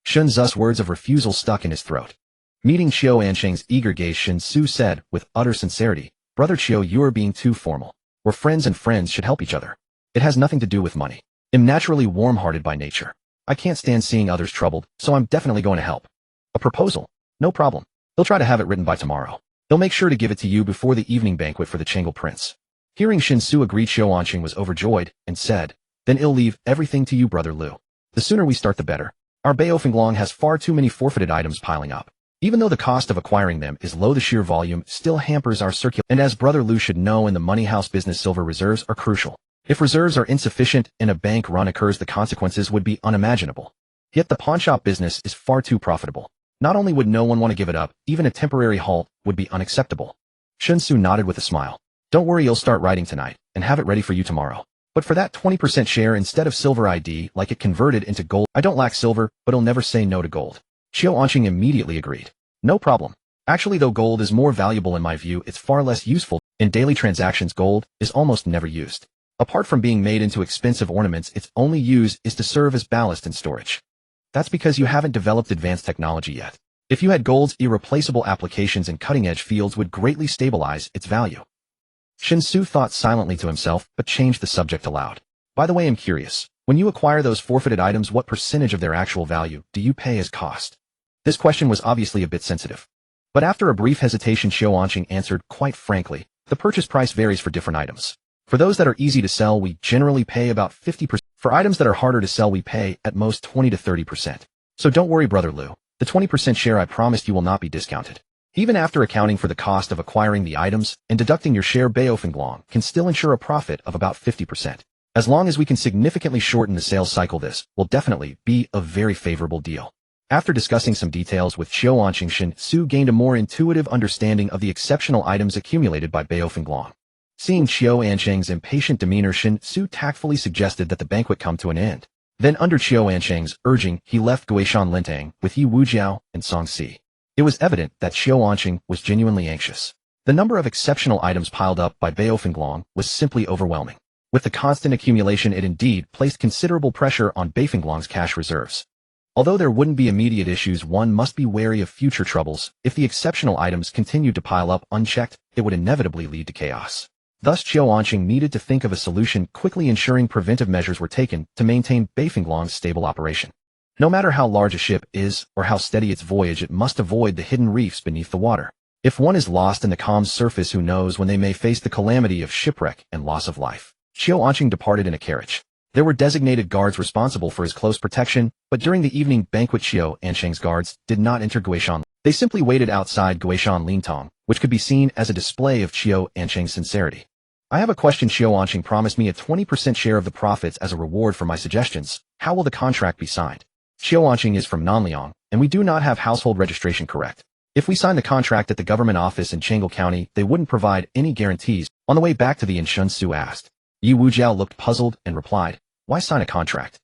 Shen Zu's words of refusal stuck in his throat. Meeting Qiu Ansheng's eager gaze, Shen Xu said, with utter sincerity, "Brother Qiu, you are being too formal. We're friends, and friends should help each other. It has nothing to do with money. I'm naturally warm-hearted by nature. I can't stand seeing others troubled, so I'm definitely going to help. A proposal? No problem. They'll try to have it written by tomorrow. They'll make sure to give it to you before the evening banquet for the Chengal Prince." Hearing Shen Xu agreed, Qiu Anqing was overjoyed and said, "Then I'll leave everything to you, Brother Lu. The sooner we start, the better. Our Beio Fenglong has far too many forfeited items piling up. Even though the cost of acquiring them is low, the sheer volume still hampers our circulation. And as Brother Lu should know, in the money house business, silver reserves are crucial. If reserves are insufficient and a bank run occurs, the consequences would be unimaginable. Yet the pawnshop business is far too profitable. Not only would no one want to give it up, even a temporary halt would be unacceptable." Shen Xu nodded with a smile. "Don't worry, you'll start writing tonight and have it ready for you tomorrow. But for that 20% share instead of silver, ID like it converted into gold. I don't lack silver, but I'll never say no to gold." Qiu Anqing immediately agreed. "No problem. Actually, though gold is more valuable in my view, it's far less useful. In daily transactions, gold is almost never used. Apart from being made into expensive ornaments, its only use is to serve as ballast and storage. That's because you haven't developed advanced technology yet. If you had gold's irreplaceable applications in cutting-edge fields would greatly stabilize its value." Shen Xu thought silently to himself, but changed the subject aloud. "By the way, I'm curious. When you acquire those forfeited items, what percentage of their actual value do you pay as cost?" This question was obviously a bit sensitive. But after a brief hesitation, Qiu Anqing answered quite frankly, "The purchase price varies for different items. For those that are easy to sell, we generally pay about 50%. For items that are harder to sell, we pay at most 20 to 30%. So don't worry, Brother Lu. The 20% share I promised you will not be discounted. Even after accounting for the cost of acquiring the items and deducting your share, Beio Fenglong can still ensure a profit of about 50%. As long as we can significantly shorten the sales cycle, this will definitely be a very favorable deal." After discussing some details with Qiu Anqing, Shen Xu gained a more intuitive understanding of the exceptional items accumulated by Beio Fenglong. Seeing Qiu Anqing's impatient demeanor, Shen Xu tactfully suggested that the banquet come to an end. Then, under Qiu Anqing's urging, he left Guishan Lintang with Yi Wujiao and Song Si. It was evident that Qiu Anqing was genuinely anxious. The number of exceptional items piled up by Beio Fenglong was simply overwhelming. With the constant accumulation, it indeed placed considerable pressure on Beio Fenglong's cash reserves. Although there wouldn't be immediate issues, one must be wary of future troubles. If the exceptional items continued to pile up unchecked, it would inevitably lead to chaos. Thus Qiu Anqing needed to think of a solution, quickly ensuring preventive measures were taken to maintain Beifenglong's stable operation. No matter how large a ship is or how steady its voyage, it must avoid the hidden reefs beneath the water. If one is lost in the calm surface, who knows when they may face the calamity of shipwreck and loss of life. Qiu Anqing departed in a carriage. There were designated guards responsible for his close protection, but during the evening banquet Qiu Anqing's guards did not enter Guishan. They simply waited outside Guishan Lintong, which could be seen as a display of Qiu Anqing's sincerity. I have a question. Qiu Anqing promised me a 20% share of the profits as a reward for my suggestions. How will the contract be signed? Qiu Anqing is from Nanliang, and we do not have household registration correct. If we sign the contract at the government office in Chang'an County, they wouldn't provide any guarantees. On the way back to the inn, Shen Xu asked. Yi Wujiao looked puzzled and replied, why sign a contract?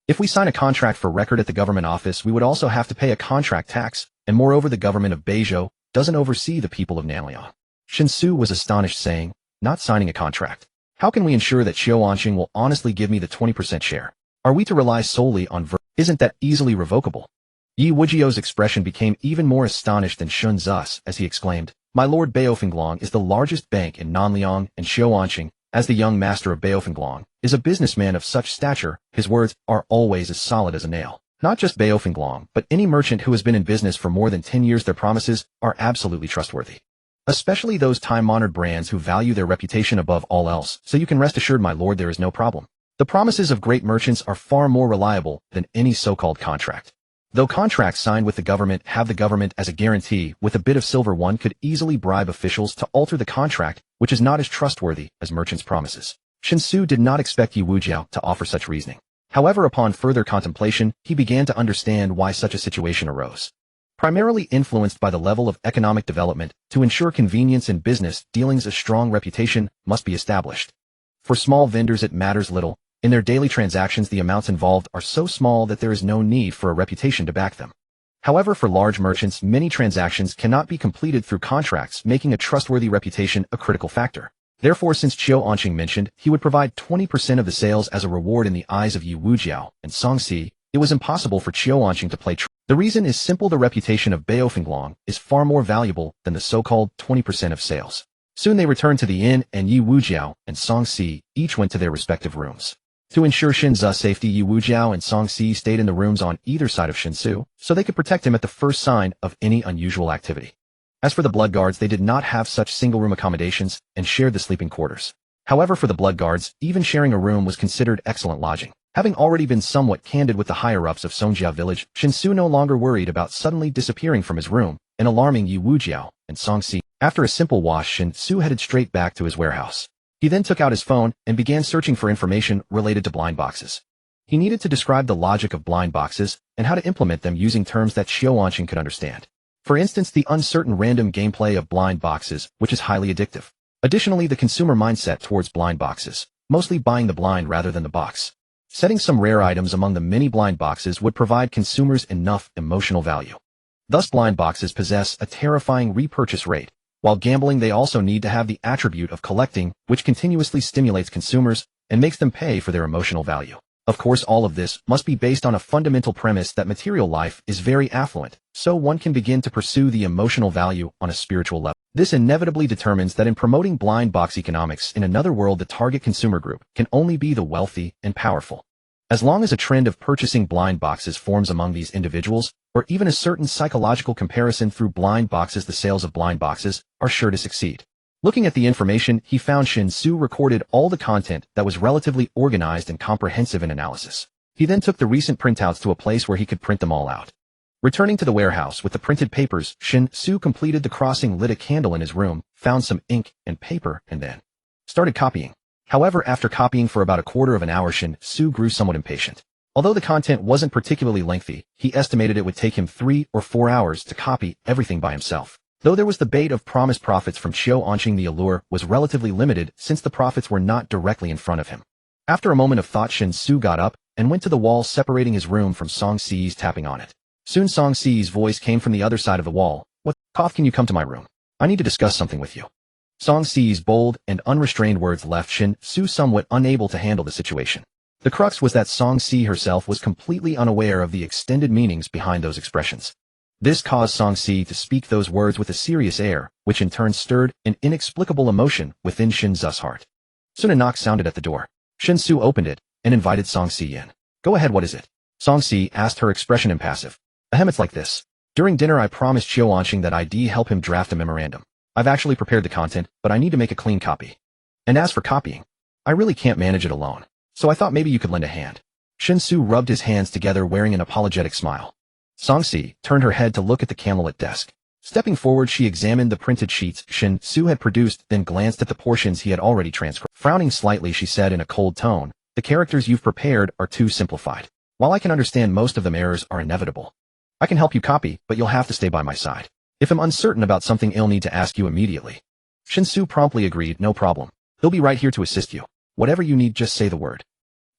If we sign a contract for record at the government office, we would also have to pay a contract tax, and moreover the government of Beizhou doesn't oversee the people of Nanliang. Shen Xu was astonished, saying, not signing a contract. How can we ensure that Qiu Anqing will honestly give me the 20% share? Are we to rely solely on Isn't that easily revocable? Yi Wujiao's expression became even more astonished than Shen Xu's as he exclaimed, my lord, Beifenglong is the largest bank in Nanliang, and Qiu Anqing, as the young master of Beifenglong, is a businessman of such stature. His words are always as solid as a nail. Not just Beifenglong, but any merchant who has been in business for more than 10 years, their promises are absolutely trustworthy. Especially those time-honored brands who value their reputation above all else, so you can rest assured, my lord, there is no problem. The promises of great merchants are far more reliable than any so-called contract. Though contracts signed with the government have the government as a guarantee, with a bit of silver one could easily bribe officials to alter the contract, which is not as trustworthy as merchants' promises. Shen Xu did not expect Yi Wujiao to offer such reasoning. However, upon further contemplation, he began to understand why such a situation arose. Primarily influenced by the level of economic development, to ensure convenience in business dealings, a strong reputation must be established. For small vendors it matters little. In their daily transactions, the amounts involved are so small that there is no need for a reputation to back them. However, for large merchants, many transactions cannot be completed through contracts, making a trustworthy reputation a critical factor. Therefore, since Qiu Anqing mentioned he would provide 20% of the sales as a reward in the eyes of Yi Wujiao and Songxi, it was impossible for Qiu Anqing to play The reason is simple: the reputation of Beifenglong is far more valuable than the so-called 20% of sales. Soon they returned to the inn, and Yi Wujiao and Songxi each went to their respective rooms. To ensure Shen Xu's safety, Yi Wujiao and Songxi stayed in the rooms on either side of Shen Xu, so they could protect him at the first sign of any unusual activity. As for the blood guards, they did not have such single-room accommodations and shared the sleeping quarters. However, for the blood guards, even sharing a room was considered excellent lodging. Having already been somewhat candid with the higher-ups of Songjia village, Shen Xu no longer worried about suddenly disappearing from his room and alarming Yi Wujiao and Songxi. After a simple wash, Shen Xu headed straight back to his warehouse. He then took out his phone and began searching for information related to blind boxes. He needed to describe the logic of blind boxes and how to implement them using terms that Qiu Anqing could understand. For instance, the uncertain random gameplay of blind boxes, which is highly addictive. Additionally, the consumer mindset towards blind boxes, mostly buying the blind rather than the box. Setting some rare items among the many blind boxes would provide consumers enough emotional value. Thus, blind boxes possess a terrifying repurchase rate. While gambling, they also need to have the attribute of collecting, which continuously stimulates consumers and makes them pay for their emotional value. Of course, all of this must be based on a fundamental premise that material life is very affluent, so one can begin to pursue the emotional value on a spiritual level. This inevitably determines that in promoting blind box economics in another world, the target consumer group can only be the wealthy and powerful. As long as a trend of purchasing blind boxes forms among these individuals, or even a certain psychological comparison through blind boxes, the sales of blind boxes are sure to succeed. Looking at the information, he found Shen Xu recorded all the content that was relatively organized and comprehensive in analysis. He then took the recent printouts to a place where he could print them all out. Returning to the warehouse with the printed papers, Shen Xu completed the crossing, lit a candle in his room, found some ink and paper, and then started copying. However, after copying for about a quarter of an hour, Shen Xu grew somewhat impatient. Although the content wasn't particularly lengthy, he estimated it would take him 3 or 4 hours to copy everything by himself. Though there was the bait of promised profits from Qiu Anqing, the allure was relatively limited since the profits were not directly in front of him. After a moment of thought, Shen Xu got up and went to the wall separating his room from Songxi's, tapping on it. Soon Songxi's voice came from the other side of the wall. "What, can you come to my room? I need to discuss something with you." Songxi's bold and unrestrained words left Shen Xu somewhat unable to handle the situation. The crux was that Songxi herself was completely unaware of the extended meanings behind those expressions. This caused Song Si to speak those words with a serious air, which in turn stirred an inexplicable emotion within Shen Xu's heart. Soon a knock sounded at the door. Shen Xu opened it and invited Song Si in. Go ahead, what is it? Song Si asked, her expression impassive. Ahem, it's like this. During dinner I promised Qiu Anqing that I'd help him draft a memorandum. I've actually prepared the content, but I need to make a clean copy. And as for copying, I really can't manage it alone. So I thought maybe you could lend a hand. Shen Xu rubbed his hands together wearing an apologetic smile. Song Si turned her head to look at the candlelit desk. Stepping forward, she examined the printed sheets Shen Xu had produced, then glanced at the portions he had already transcribed. Frowning slightly, she said in a cold tone, the characters you've prepared are too simplified. While I can understand most of them, errors are inevitable. I can help you copy, but you'll have to stay by my side. If I'm uncertain about something, I'll need to ask you immediately. Shen Xu promptly agreed, no problem. He'll be right here to assist you. Whatever you need, just say the word.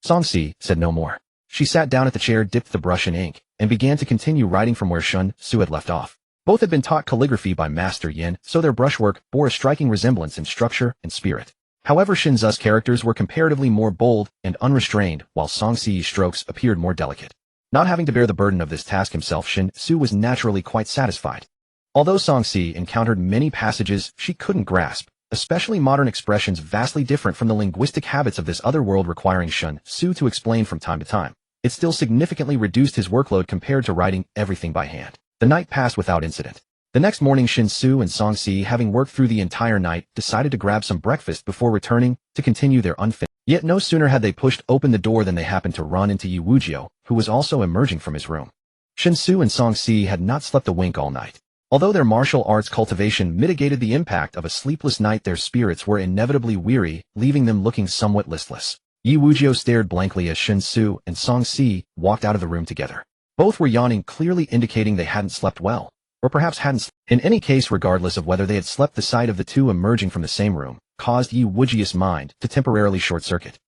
Song Si said no more. She sat down at the chair, dipped the brush in ink, and began to continue writing from where Shen Xu had left off. Both had been taught calligraphy by Master Yin, so their brushwork bore a striking resemblance in structure and spirit. However, Shen Xu's characters were comparatively more bold and unrestrained, while Song Si's strokes appeared more delicate. Not having to bear the burden of this task himself, Shen Xu was naturally quite satisfied. Although Song Si encountered many passages she couldn't grasp, especially modern expressions vastly different from the linguistic habits of this other world requiring Shen Xu to explain from time to time, it still significantly reduced his workload compared to writing everything by hand. The night passed without incident. The next morning, Shen Xu and Song Si, having worked through the entire night, decided to grab some breakfast before returning to continue their unfinished. Yet no sooner had they pushed open the door than they happened to run into Yi Wujiu, who was also emerging from his room. Shen Xu and Song Si had not slept a wink all night. Although their martial arts cultivation mitigated the impact of a sleepless night, their spirits were inevitably weary, leaving them looking somewhat listless. Yi Wujiu stared blankly as Shen Xu and Song Si walked out of the room together. Both were yawning, clearly indicating they hadn't slept well, or perhaps hadn't. In any case, regardless of whether they had slept, the sight of the two emerging from the same room caused Yi Wujiu's mind to temporarily short-circuit.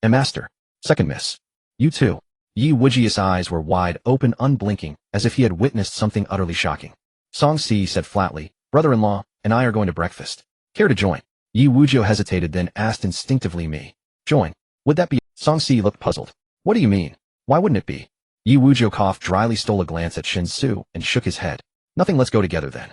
Master. Second miss. You too. Yi Wujiu's eyes were wide open, unblinking, as if he had witnessed something utterly shocking. Song Si said flatly, brother-in-law and I are going to breakfast. Care to join? Yi Wujiu hesitated, then asked instinctively, me. Join? Would that be? Song Si looked puzzled. What do you mean? Why wouldn't it be? Yi Wujiu coughed dryly, stole a glance at Shen Xu, and shook his head. Nothing, let's go together then.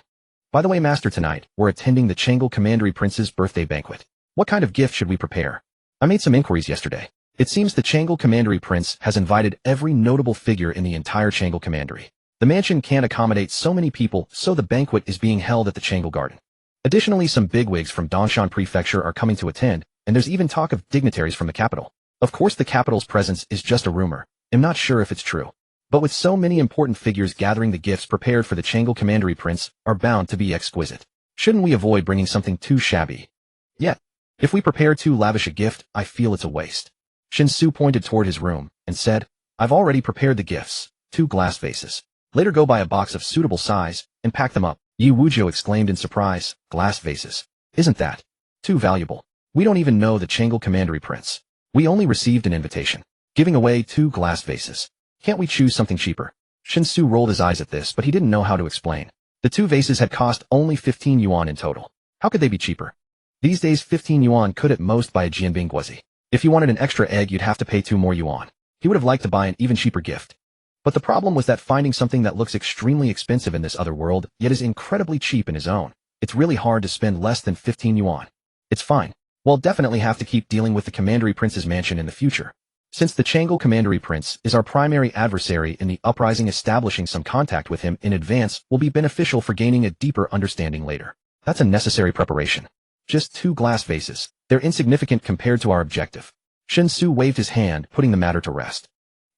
By the way, Master, tonight, we're attending the Changel Commandery Prince's birthday banquet. What kind of gift should we prepare? I made some inquiries yesterday. It seems the Changel Commandery Prince has invited every notable figure in the entire Changel Commandery. The mansion can't accommodate so many people, so the banquet is being held at the Changel Garden. Additionally, some bigwigs from Dongshan Prefecture are coming to attend, and there's even talk of dignitaries from the capital. Of course, the capital's presence is just a rumor. I'm not sure if it's true. But with so many important figures gathering, the gifts prepared for the Changel Commandery Prince are bound to be exquisite. Shouldn't we avoid bringing something too shabby? Yet, if we prepare too lavish a gift, I feel it's a waste. Shen Xu pointed toward his room and said, I've already prepared the gifts, 2 glass vases. Later go buy a box of suitable size and pack them up. Yi Wujiu exclaimed in surprise, glass vases. Isn't that too valuable? We don't even know the Changel Commandery Prince. We only received an invitation. Giving away 2 glass vases. Can't we choose something cheaper? Shen Xu rolled his eyes at this, but he didn't know how to explain. The 2 vases had cost only 15 yuan in total. How could they be cheaper? These days 15 yuan could at most buy a jianbing guozi. If you wanted an extra egg, you'd have to pay 2 more yuan. He would have liked to buy an even cheaper gift. But the problem was that finding something that looks extremely expensive in this other world, yet is incredibly cheap in his own, it's really hard to spend less than 15 yuan. It's fine. We'll definitely have to keep dealing with the Commandery Prince's mansion in the future. Since the Changel Commandery Prince is our primary adversary in the uprising, establishing some contact with him in advance will be beneficial for gaining a deeper understanding later. That's a necessary preparation. Just 2 glass vases. They're insignificant compared to our objective. Shen Xu waved his hand, putting the matter to rest.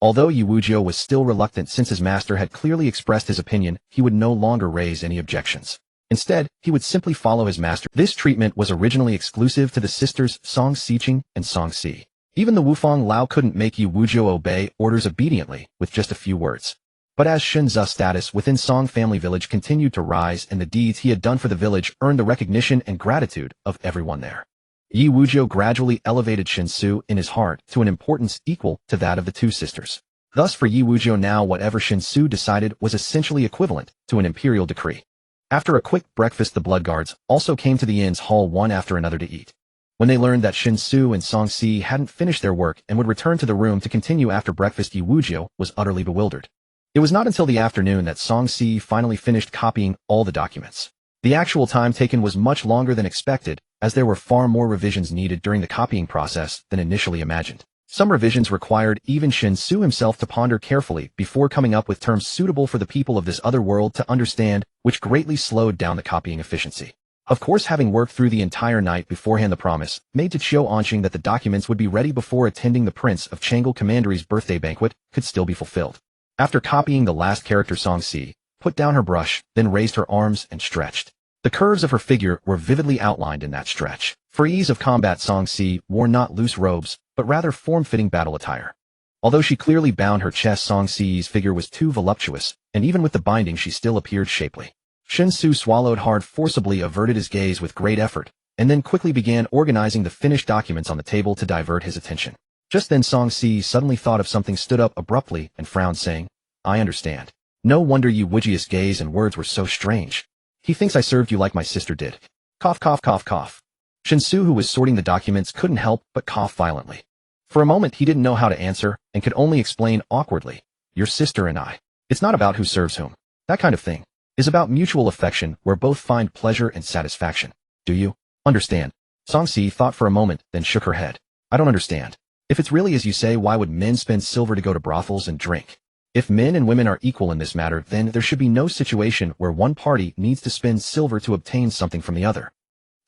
Although Yi Wujiu was still reluctant, since his master had clearly expressed his opinion, he would no longer raise any objections. Instead, he would simply follow his master. This treatment was originally exclusive to the sisters Song Siqing and Song Si. Even the Wufang Lao couldn't make Yi Wujiu obey orders obediently with just a few words. But as Shen Xu's status within Song family village continued to rise and the deeds he had done for the village earned the recognition and gratitude of everyone there, Yi Wujiu gradually elevated Shen Xu in his heart to an importance equal to that of the 2 sisters. Thus for Yi Wujiu now, whatever Shen Xu decided was essentially equivalent to an imperial decree. After a quick breakfast, the blood guards also came to the inn's hall one after another to eat. When they learned that Shen Xu and Song Si hadn't finished their work and would return to the room to continue after breakfast, Yi Wujiu was utterly bewildered. It was not until the afternoon that Song Si finally finished copying all the documents. The actual time taken was much longer than expected, as there were far more revisions needed during the copying process than initially imagined. Some revisions required even Shen Xu himself to ponder carefully before coming up with terms suitable for the people of this other world to understand, which greatly slowed down the copying efficiency. Of course, having worked through the entire night beforehand, the promise made to Chiu Anqing that the documents would be ready before attending the Prince of Changle Commandery's birthday banquet could still be fulfilled. After copying the last character, Song Si put down her brush, then raised her arms and stretched. The curves of her figure were vividly outlined in that stretch. For ease of combat, Song Si wore not loose robes, but rather form-fitting battle attire. Although she clearly bound her chest, Song Si's figure was too voluptuous, and even with the binding she still appeared shapely. Shen Xu swallowed hard, forcibly averted his gaze with great effort, and then quickly began organizing the finished documents on the table to divert his attention. Just then Song Si suddenly thought of something, stood up abruptly, and frowned, saying, "I understand. No wonder Yu Wujia's gaze and words were so strange. He thinks I served you like my sister did." Cough, cough, cough, cough. Shen Xu, who was sorting the documents, couldn't help but cough violently. For a moment he didn't know how to answer, and could only explain awkwardly, "Your sister and I. It's not about who serves whom. That kind of thing is about mutual affection, where both find pleasure and satisfaction. Do you understand?" Song Si thought for a moment, then shook her head. "I don't understand. If it's really as you say, why would men spend silver to go to brothels and drink? If men and women are equal in this matter, then there should be no situation where one party needs to spend silver to obtain something from the other.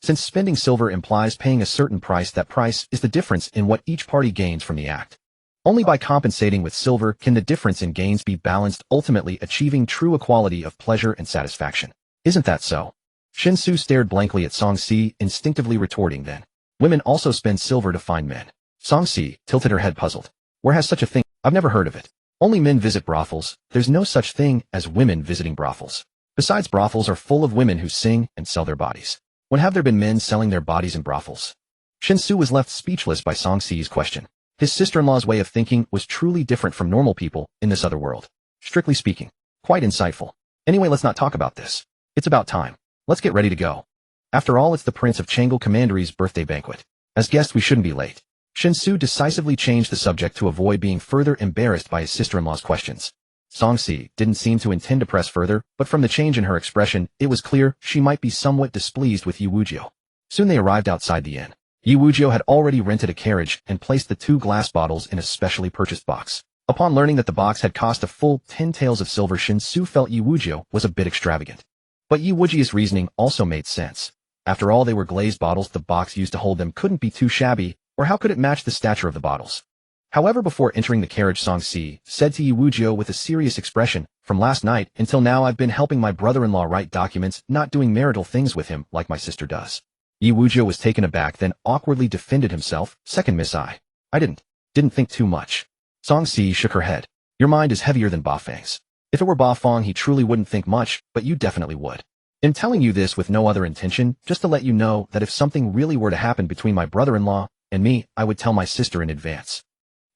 Since spending silver implies paying a certain price, that price is the difference in what each party gains from the act. Only by compensating with silver can the difference in gains be balanced, ultimately achieving true equality of pleasure and satisfaction. Isn't that so?" Shen Xu stared blankly at Song Si, instinctively retorting, "Then women also spend silver to find men." Song Si tilted her head, puzzled. "Where has such a thing? I've never heard of it. Only men visit brothels. There's no such thing as women visiting brothels. Besides, brothels are full of women who sing and sell their bodies. When have there been men selling their bodies in brothels?" Shen Xu was left speechless by Song Si's question. His sister-in-law's way of thinking was truly different from normal people in this other world. Strictly speaking, quite insightful. Anyway, let's not talk about this. It's about time. Let's get ready to go. After all, it's the Prince of Changle Commandery's birthday banquet. As guests, we shouldn't be late. Shen Xu decisively changed the subject to avoid being further embarrassed by his sister-in-law's questions. Song Si didn't seem to intend to press further, but from the change in her expression, it was clear she might be somewhat displeased with Yu Wujio. Soon they arrived outside the inn. Yu Wujio had already rented a carriage and placed the 2 glass bottles in a specially purchased box. Upon learning that the box had cost a full 10 taels of silver, Shen Xu felt Yu Wujio was a bit extravagant. But Yu Wujia's reasoning also made sense. After all, they were glazed bottles. The box used to hold them couldn't be too shabby, or how could it match the stature of the bottles? However, before entering the carriage, Song Si said to Yu Wujio with a serious expression, "From last night until now I've been helping my brother-in-law write documents, not doing marital things with him like my sister does." Yu Wujio was taken aback, then awkwardly defended himself, "Second Miss, I didn't think too much." Song Si shook her head. "Your mind is heavier than Bafang's. If it were Bafang, he truly wouldn't think much, but you definitely would. I'm telling you this with no other intention, just to let you know that if something really were to happen between my brother-in-law and me, I would tell my sister in advance."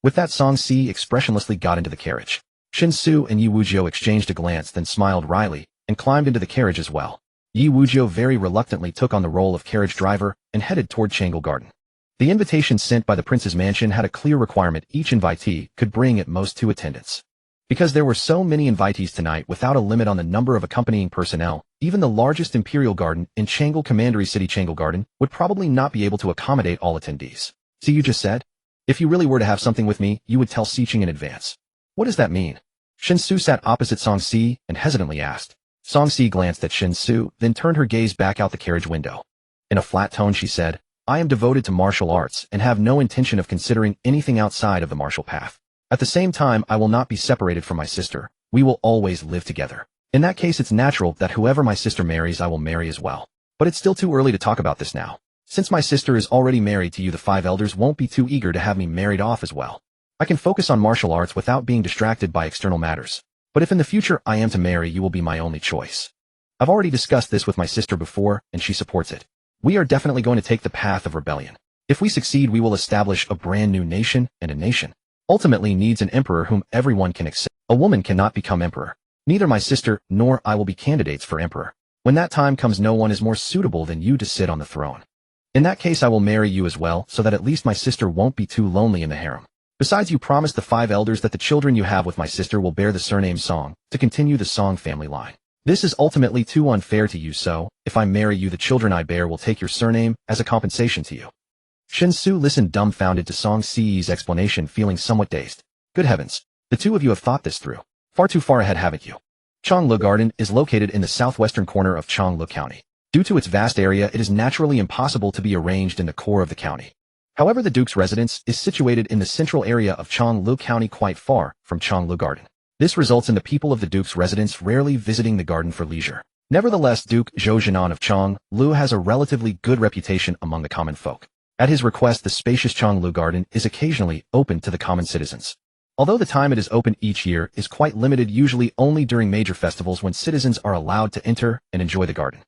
With that, Song Si expressionlessly got into the carriage. Shen Xu and Yu Wujio exchanged a glance, then smiled wryly, and climbed into the carriage as well. Yu Wujio very reluctantly took on the role of carriage driver and headed toward Changle Garden. The invitation sent by the prince's mansion had a clear requirement: each invitee could bring at most 2 attendants. Because there were so many invitees tonight, without a limit on the number of accompanying personnel, even the largest imperial garden in Changle Commandery City, Changle Garden, would probably not be able to accommodate all attendees. "See, you just said, if you really were to have something with me, you would tell Siqing in advance. What does that mean?" Shen Xu sat opposite Song Si and hesitantly asked. Song Si glanced at Shen Xu, then turned her gaze back out the carriage window. In a flat tone she said, "I am devoted to martial arts and have no intention of considering anything outside of the martial path. At the same time, I will not be separated from my sister. We will always live together. In that case, it's natural that whoever my sister marries, I will marry as well. But it's still too early to talk about this now. Since my sister is already married to you, the 5 elders won't be too eager to have me married off as well. I can focus on martial arts without being distracted by external matters. But if in the future I am to marry, you will be my only choice. I've already discussed this with my sister before, and she supports it. We are definitely going to take the path of rebellion. If we succeed, we will establish a brand new nation, and a nation ultimately needs an emperor whom everyone can accept. A woman cannot become emperor. Neither my sister nor I will be candidates for emperor. When that time comes, no one is more suitable than you to sit on the throne. In that case, I will marry you as well, so that at least my sister won't be too lonely in the harem. Besides, you promised the 5 elders that the children you have with my sister will bear the surname Song, to continue the Song family line. This is ultimately too unfair to you, so, if I marry you, the children I bear will take your surname as a compensation to you. Shen Xu listened dumbfounded to Song Ci's explanation, feeling somewhat dazed. Good heavens, the two of you have thought this through. Far too far ahead, haven't you? Changlu Garden is located in the southwestern corner of Changlu County. Due to its vast area, it is naturally impossible to be arranged in the core of the county. However, the Duke's residence is situated in the central area of Changlu County, quite far from Changlu Garden. This results in the people of the Duke's residence rarely visiting the garden for leisure. Nevertheless, Duke Zhou Jinan of Changlu has a relatively good reputation among the common folk. At his request, the spacious Changlu Garden is occasionally open to the common citizens. Although the time it is open each year is quite limited, usually only during major festivals when citizens are allowed to enter and enjoy the garden.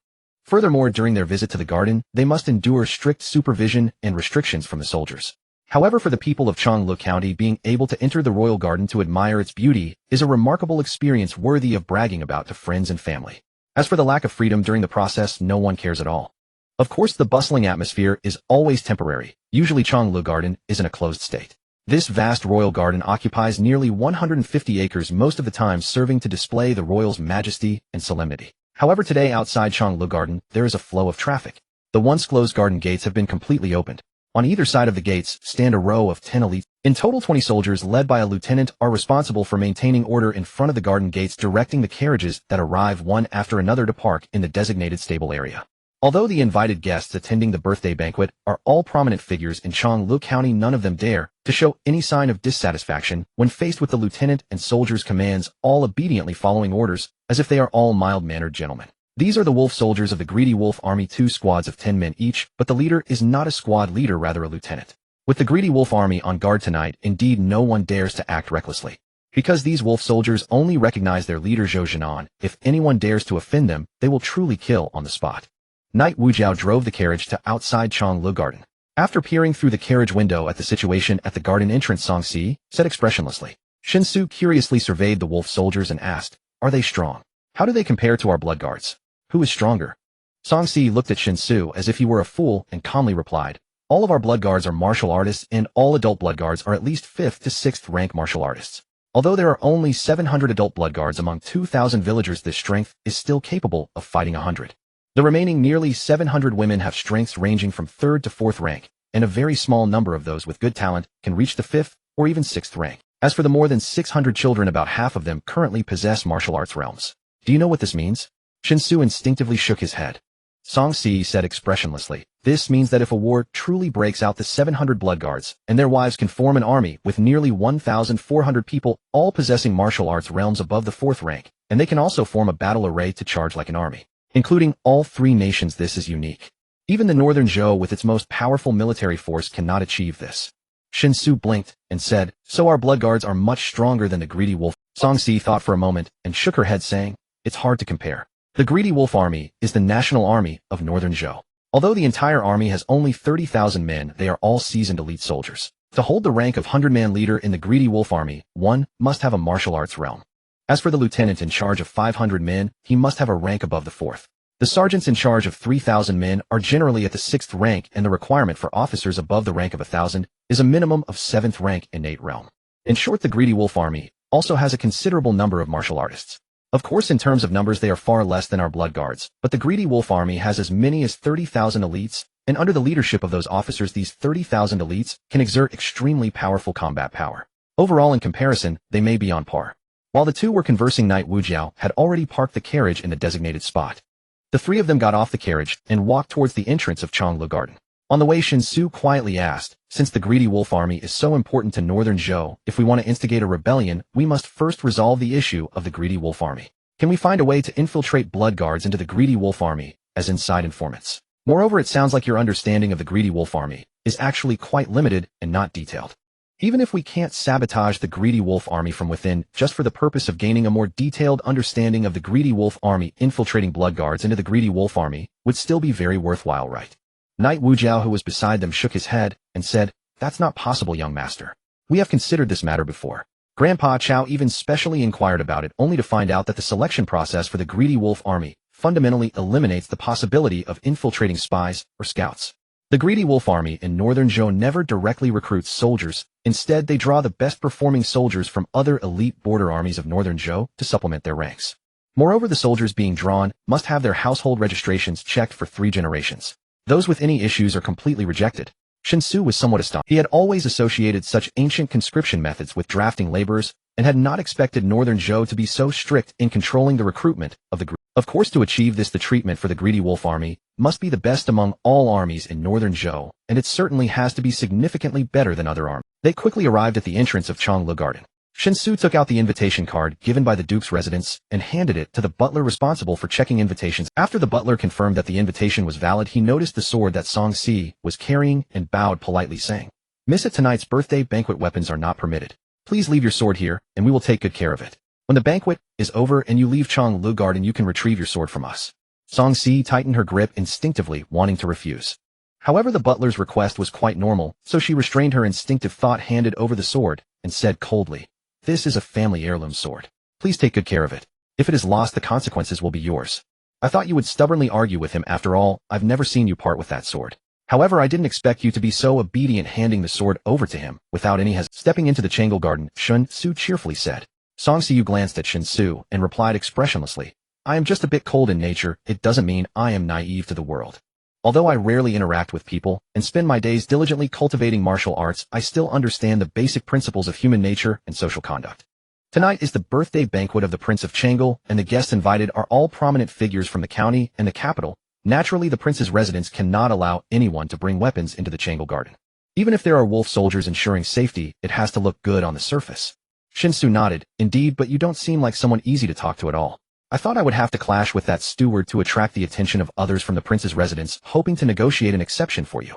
Furthermore, during their visit to the garden, they must endure strict supervision and restrictions from the soldiers. However, for the people of Changlu County, being able to enter the royal garden to admire its beauty is a remarkable experience worthy of bragging about to friends and family. As for the lack of freedom during the process, no one cares at all. Of course, the bustling atmosphere is always temporary. Usually Changlu Garden is in a closed state. This vast royal garden occupies nearly 150 acres, most of the time serving to display the royal's majesty and solemnity. However, today outside Changlu Garden, there is a flow of traffic. The once closed garden gates have been completely opened. On either side of the gates stand a row of 10 elites. In total, 20 soldiers led by a lieutenant are responsible for maintaining order in front of the garden gates, directing the carriages that arrive one after another to park in the designated stable area. Although the invited guests attending the birthday banquet are all prominent figures in Changlu County, none of them dare to show any sign of dissatisfaction when faced with the lieutenant and soldiers' commands, all obediently following orders as if they are all mild-mannered gentlemen. These are the wolf soldiers of the Greedy Wolf Army, 2 squads of 10 men each, but the leader is not a squad leader, rather a lieutenant. With the Greedy Wolf Army on guard tonight, indeed no one dares to act recklessly. Because these wolf soldiers only recognize their leader Zhou Jinan, if anyone dares to offend them, they will truly kill on the spot. Knight Wujiao drove the carriage to outside Changlu Garden. After peering through the carriage window at the situation at the garden entrance, Song Si said expressionlessly. Shen Xu curiously surveyed the wolf soldiers and asked, "Are they strong? How do they compare to our blood guards? Who is stronger?" Song Si looked at Shen Xu as if he were a fool and calmly replied, "All of our blood guards are martial artists, and all adult blood guards are at least 5th to 6th rank martial artists. Although there are only 700 adult blood guards among 2,000 villagers, this strength is still capable of fighting 100. The remaining nearly 700 women have strengths ranging from 3rd to 4th rank, and a very small number of those with good talent can reach the 5th or even 6th rank. As for the more than 600 children, about half of them currently possess martial arts realms. Do you know what this means?" Shen Xu instinctively shook his head. Song Si said expressionlessly, "This means that if a war truly breaks out, the 700 blood guards and their wives can form an army with nearly 1,400 people, all possessing martial arts realms above the 4th rank, and they can also form a battle array to charge like an army. Including all 3 nations, this is unique. Even the northern Zhou with its most powerful military force cannot achieve this." Shen Xu blinked and said, "So our blood guards are much stronger than the Greedy Wolf." Song Si thought for a moment and shook her head, saying, "It's hard to compare. The Greedy Wolf Army is the national army of northern Zhou. Although the entire army has only 30,000 men, they are all seasoned elite soldiers. To hold the rank of 100-man leader in the Greedy Wolf Army, one must have a martial arts realm. As for the lieutenant in charge of 500 men, he must have a rank above the 4th. The sergeants in charge of 3,000 men are generally at the 6th rank, and the requirement for officers above the rank of 1,000 is a minimum of 7th rank innate realm. In short, the Greedy Wolf Army also has a considerable number of martial artists. Of course, in terms of numbers, they are far less than our blood guards, but the Greedy Wolf Army has as many as 30,000 elites, and under the leadership of those officers, these 30,000 elites can exert extremely powerful combat power. Overall, in comparison, they may be on par." While the two were conversing, Knight Wujiao had already parked the carriage in the designated spot. The 3 of them got off the carriage and walked towards the entrance of Changlu Garden. On the way, Shen Xu quietly asked, "Since the Greedy Wolf Army is so important to northern Zhou, if we want to instigate a rebellion, we must first resolve the issue of the Greedy Wolf Army. Can we find a way to infiltrate blood guards into the Greedy Wolf Army as inside informants? Moreover, it sounds like your understanding of the Greedy Wolf Army is actually quite limited and not detailed. Even if we can't sabotage the Greedy Wolf Army from within, just for the purpose of gaining a more detailed understanding of the Greedy Wolf Army, infiltrating blood guards into the Greedy Wolf Army would still be very worthwhile, right?" Knight Wujiao, who was beside them, shook his head and said, "That's not possible, young master. We have considered this matter before. Grandpa Chao even specially inquired about it, only to find out that the selection process for the Greedy Wolf Army fundamentally eliminates the possibility of infiltrating spies or scouts. The Greedy Wolf Army in northern Zhou never directly recruits soldiers, Instead, they draw the best-performing soldiers from other elite border armies of northern Zhou to supplement their ranks. Moreover, the soldiers being drawn must have their household registrations checked for 3 generations. Those with any issues are completely rejected. Shen Xu was somewhat astonished. He had always associated such ancient conscription methods with drafting laborers, and had not expected northern Zhou to be so strict in controlling the recruitment of the greedy. Of course, to achieve this, the treatment for the greedy wolf army must be the best among all armies in northern Zhou, and it certainly has to be significantly better than other armies. They quickly arrived at the entrance of Changlu Garden. Shen Xu took out the invitation card given by the duke's residence and handed it to the butler responsible for checking invitations. After the butler confirmed that the invitation was valid, he noticed the sword that Song Si was carrying and bowed politely, saying, "Miss, at tonight's birthday banquet weapons are not permitted. Please leave your sword here, and we will take good care of it. When the banquet is over and you leave Changlu Garden, you can retrieve your sword from us." Song Si tightened her grip instinctively, wanting to refuse. However, the butler's request was quite normal, so she restrained her instinctive thought, handed over the sword, and said coldly, "This is a family heirloom sword. Please take good care of it. If it is lost, the consequences will be yours. I thought you would stubbornly argue with him. After all, I've never seen you part with that sword. However, I didn't expect you to be so obedient." Handing the sword over to him without any hesitation. Stepping into the Changel Garden, Shen Xu cheerfully said. Song Si glanced at Shen Xu and replied expressionlessly, "I am just a bit cold in nature. It doesn't mean I am naive to the world. Although I rarely interact with people and spend my days diligently cultivating martial arts, I still understand the basic principles of human nature and social conduct. Tonight is the birthday banquet of the Prince of Changel, and the guests invited are all prominent figures from the county and the capital. Naturally, the prince's residence cannot allow anyone to bring weapons into the Changel Garden. Even if there are wolf soldiers ensuring safety, it has to look good on the surface." Shen Xu nodded. "Indeed, but you don't seem like someone easy to talk to at all. I thought I would have to clash with that steward to attract the attention of others from the prince's residence, hoping to negotiate an exception for you.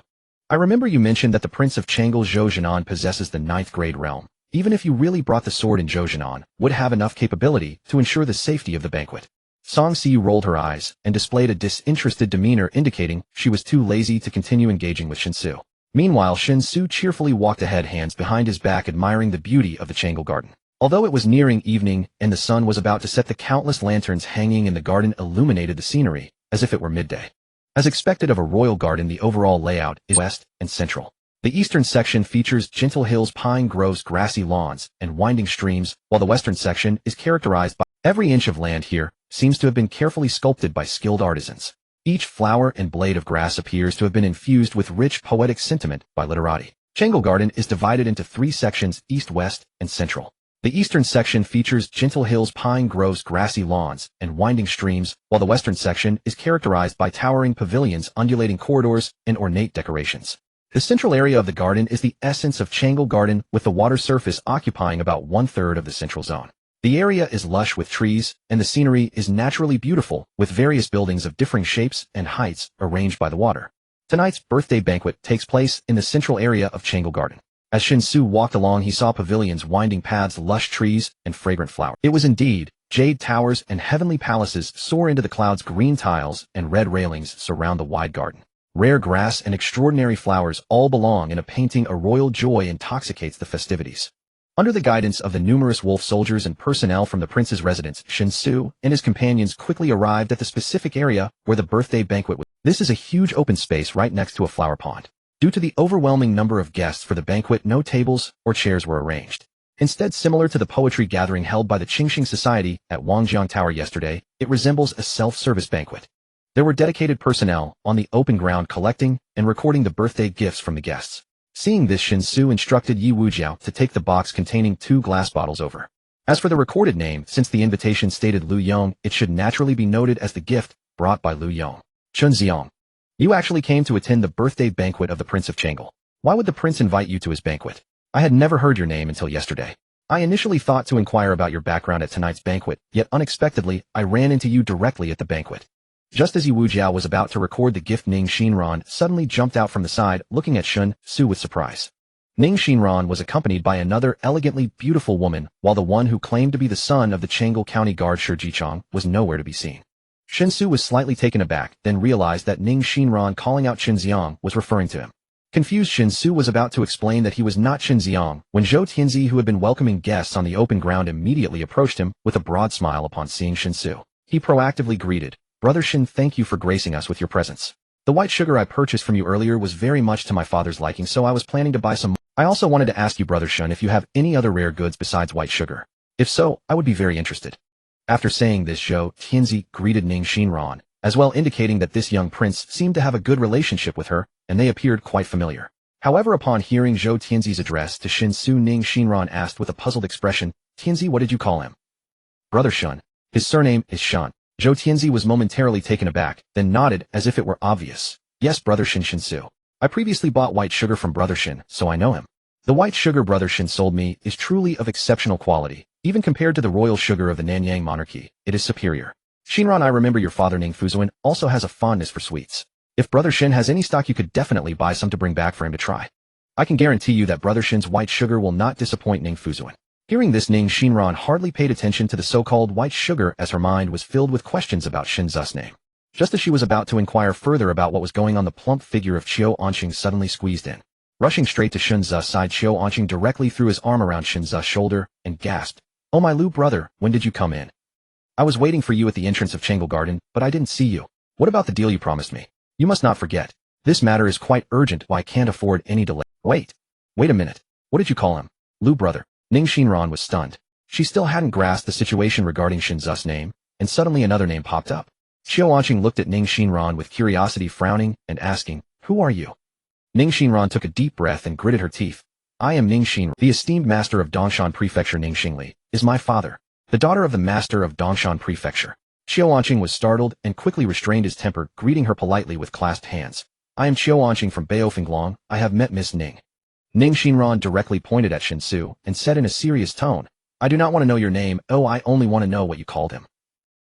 I remember you mentioned that the Prince of Changel Zhou Jinan possesses the 9th grade realm. Even if you really brought the sword in, Zhou Jinan would have enough capability to ensure the safety of the banquet." Song Si rolled her eyes and displayed a disinterested demeanor, indicating she was too lazy to continue engaging with Shen Xu. Meanwhile, Shen Xu cheerfully walked ahead, hands behind his back, admiring the beauty of the Changel Garden. Although it was nearing evening and the sun was about to set, the countless lanterns hanging in the garden illuminated the scenery as if it were midday. As expected of a royal garden, the overall layout is west and central. The eastern section features gentle hills, pine groves, grassy lawns, and winding streams, while the western section is characterized by every inch of land here seems to have been carefully sculpted by skilled artisans. Each flower and blade of grass appears to have been infused with rich poetic sentiment by literati. Changel Garden is divided into 3 sections, east, west, and central. The eastern section features gentle hills, pine groves, grassy lawns, and winding streams, while the western section is characterized by towering pavilions, undulating corridors, and ornate decorations. The central area of the garden is the essence of Changel Garden, with the water surface occupying about 1/3 of the central zone. The area is lush with trees, and the scenery is naturally beautiful, with various buildings of differing shapes and heights arranged by the water. Tonight's birthday banquet takes place in the central area of Changel Garden. As Shen Xu walked along, he saw pavilions, winding paths, lush trees, and fragrant flowers. It was indeed jade towers and heavenly palaces soar into the clouds. Green tiles and red railings surround the wide garden. Rare grass and extraordinary flowers all belong in a painting. A royal joy intoxicates the festivities. Under the guidance of the numerous wolf soldiers and personnel from the prince's residence, Shen Xu and his companions quickly arrived at the specific area where the birthday banquet was. This is a huge open space right next to a flower pond. Due to the overwhelming number of guests for the banquet, no tables or chairs were arranged. Instead, similar to the poetry gathering held by the Qingxing Society at Wangjiang Tower yesterday, it resembles a self-service banquet. There were dedicated personnel on the open ground collecting and recording the birthday gifts from the guests. Seeing this, Shen Xu instructed Yi Wujiao to take the box containing 2 glass bottles over. As for the recorded name, since the invitation stated Lu Yong, it should naturally be noted as the gift brought by Lu Yong. Chun Xiong. You actually came to attend the birthday banquet of the Prince of Changel. Why would the prince invite you to his banquet? I had never heard your name until yesterday. I initially thought to inquire about your background at tonight's banquet, yet unexpectedly, I ran into you directly at the banquet. Just as Yi Wujiao was about to record the gift, Ning Xinran suddenly jumped out from the side, looking at Shen Xu with surprise. Ning Xinran was accompanied by another elegantly beautiful woman, while the one who claimed to be the son of the Changel County Guard Shi Jichang was nowhere to be seen. Shen Xu was slightly taken aback, then realized that Ning Xinran calling out Chen Xiang was referring to him. Confused, Shen Xu was about to explain that he was not Chen Xiang when Zhou Tianzi, who had been welcoming guests on the open ground, immediately approached him with a broad smile upon seeing Shen Xu. He proactively greeted, "Brother Shen, thank you for gracing us with your presence. The white sugar I purchased from you earlier was very much to my father's liking, so I was planning to buy some." I also wanted to ask you, Brother Shen, if you have any other rare goods besides white sugar. If so, I would be very interested. After saying this, Zhou Tianzi greeted Ning Xinran, as well indicating that this young prince seemed to have a good relationship with her, and they appeared quite familiar. However, upon hearing Zhou Tianzi's address to Shen Xu, Ning Xinran asked with a puzzled expression, Tianzi, what did you call him? Brother Shen. His surname is Shen. Zhou Tianzi was momentarily taken aback, then nodded as if it were obvious. Yes, Brother Shen Xu. I previously bought white sugar from Brother Shen, so I know him. The white sugar Brother Shen sold me is truly of exceptional quality. Even compared to the royal sugar of the Nanyang monarchy, it is superior. Xinran, I remember your father Ning Fuzuan also has a fondness for sweets. If Brother Shen has any stock, you could definitely buy some to bring back for him to try. I can guarantee you that Brother Shen's white sugar will not disappoint Ning Fuzuan. Hearing this, Ning Xinran hardly paid attention to the so-called white sugar as her mind was filled with questions about Shen Zu's name. Just as she was about to inquire further about what was going on, the plump figure of Qiu Anqing suddenly squeezed in. Rushing straight to Shen Zu's side, Qiu Anqing directly threw his arm around Shen Zu's shoulder and gasped, "Oh my Lu brother, when did you come in? I was waiting for you at the entrance of Changle Garden, but I didn't see you. What about the deal you promised me? You must not forget. This matter is quite urgent, I can't afford any delay." Wait a minute. What did you call him? Lu brother. Ning Xinran was stunned. She still hadn't grasped the situation regarding Shen Zu's name, and suddenly another name popped up. Qiu Anqing looked at Ning Xinran with curiosity, frowning and asking, "Who are you?" Ning Xinran took a deep breath and gritted her teeth. "I am Ning Xinran. The esteemed master of Dongshan Prefecture. Ning Xingli is my father, the daughter of the master of Dongshan Prefecture." Qiu Anqing was startled and quickly restrained his temper, greeting her politely with clasped hands. "I am Qiu Anqing from Baofenglong. I have met Miss Ning." Ning Xinran directly pointed at Shen Xu and said in a serious tone, "I do not want to know your name. Oh, I only want to know what you called him."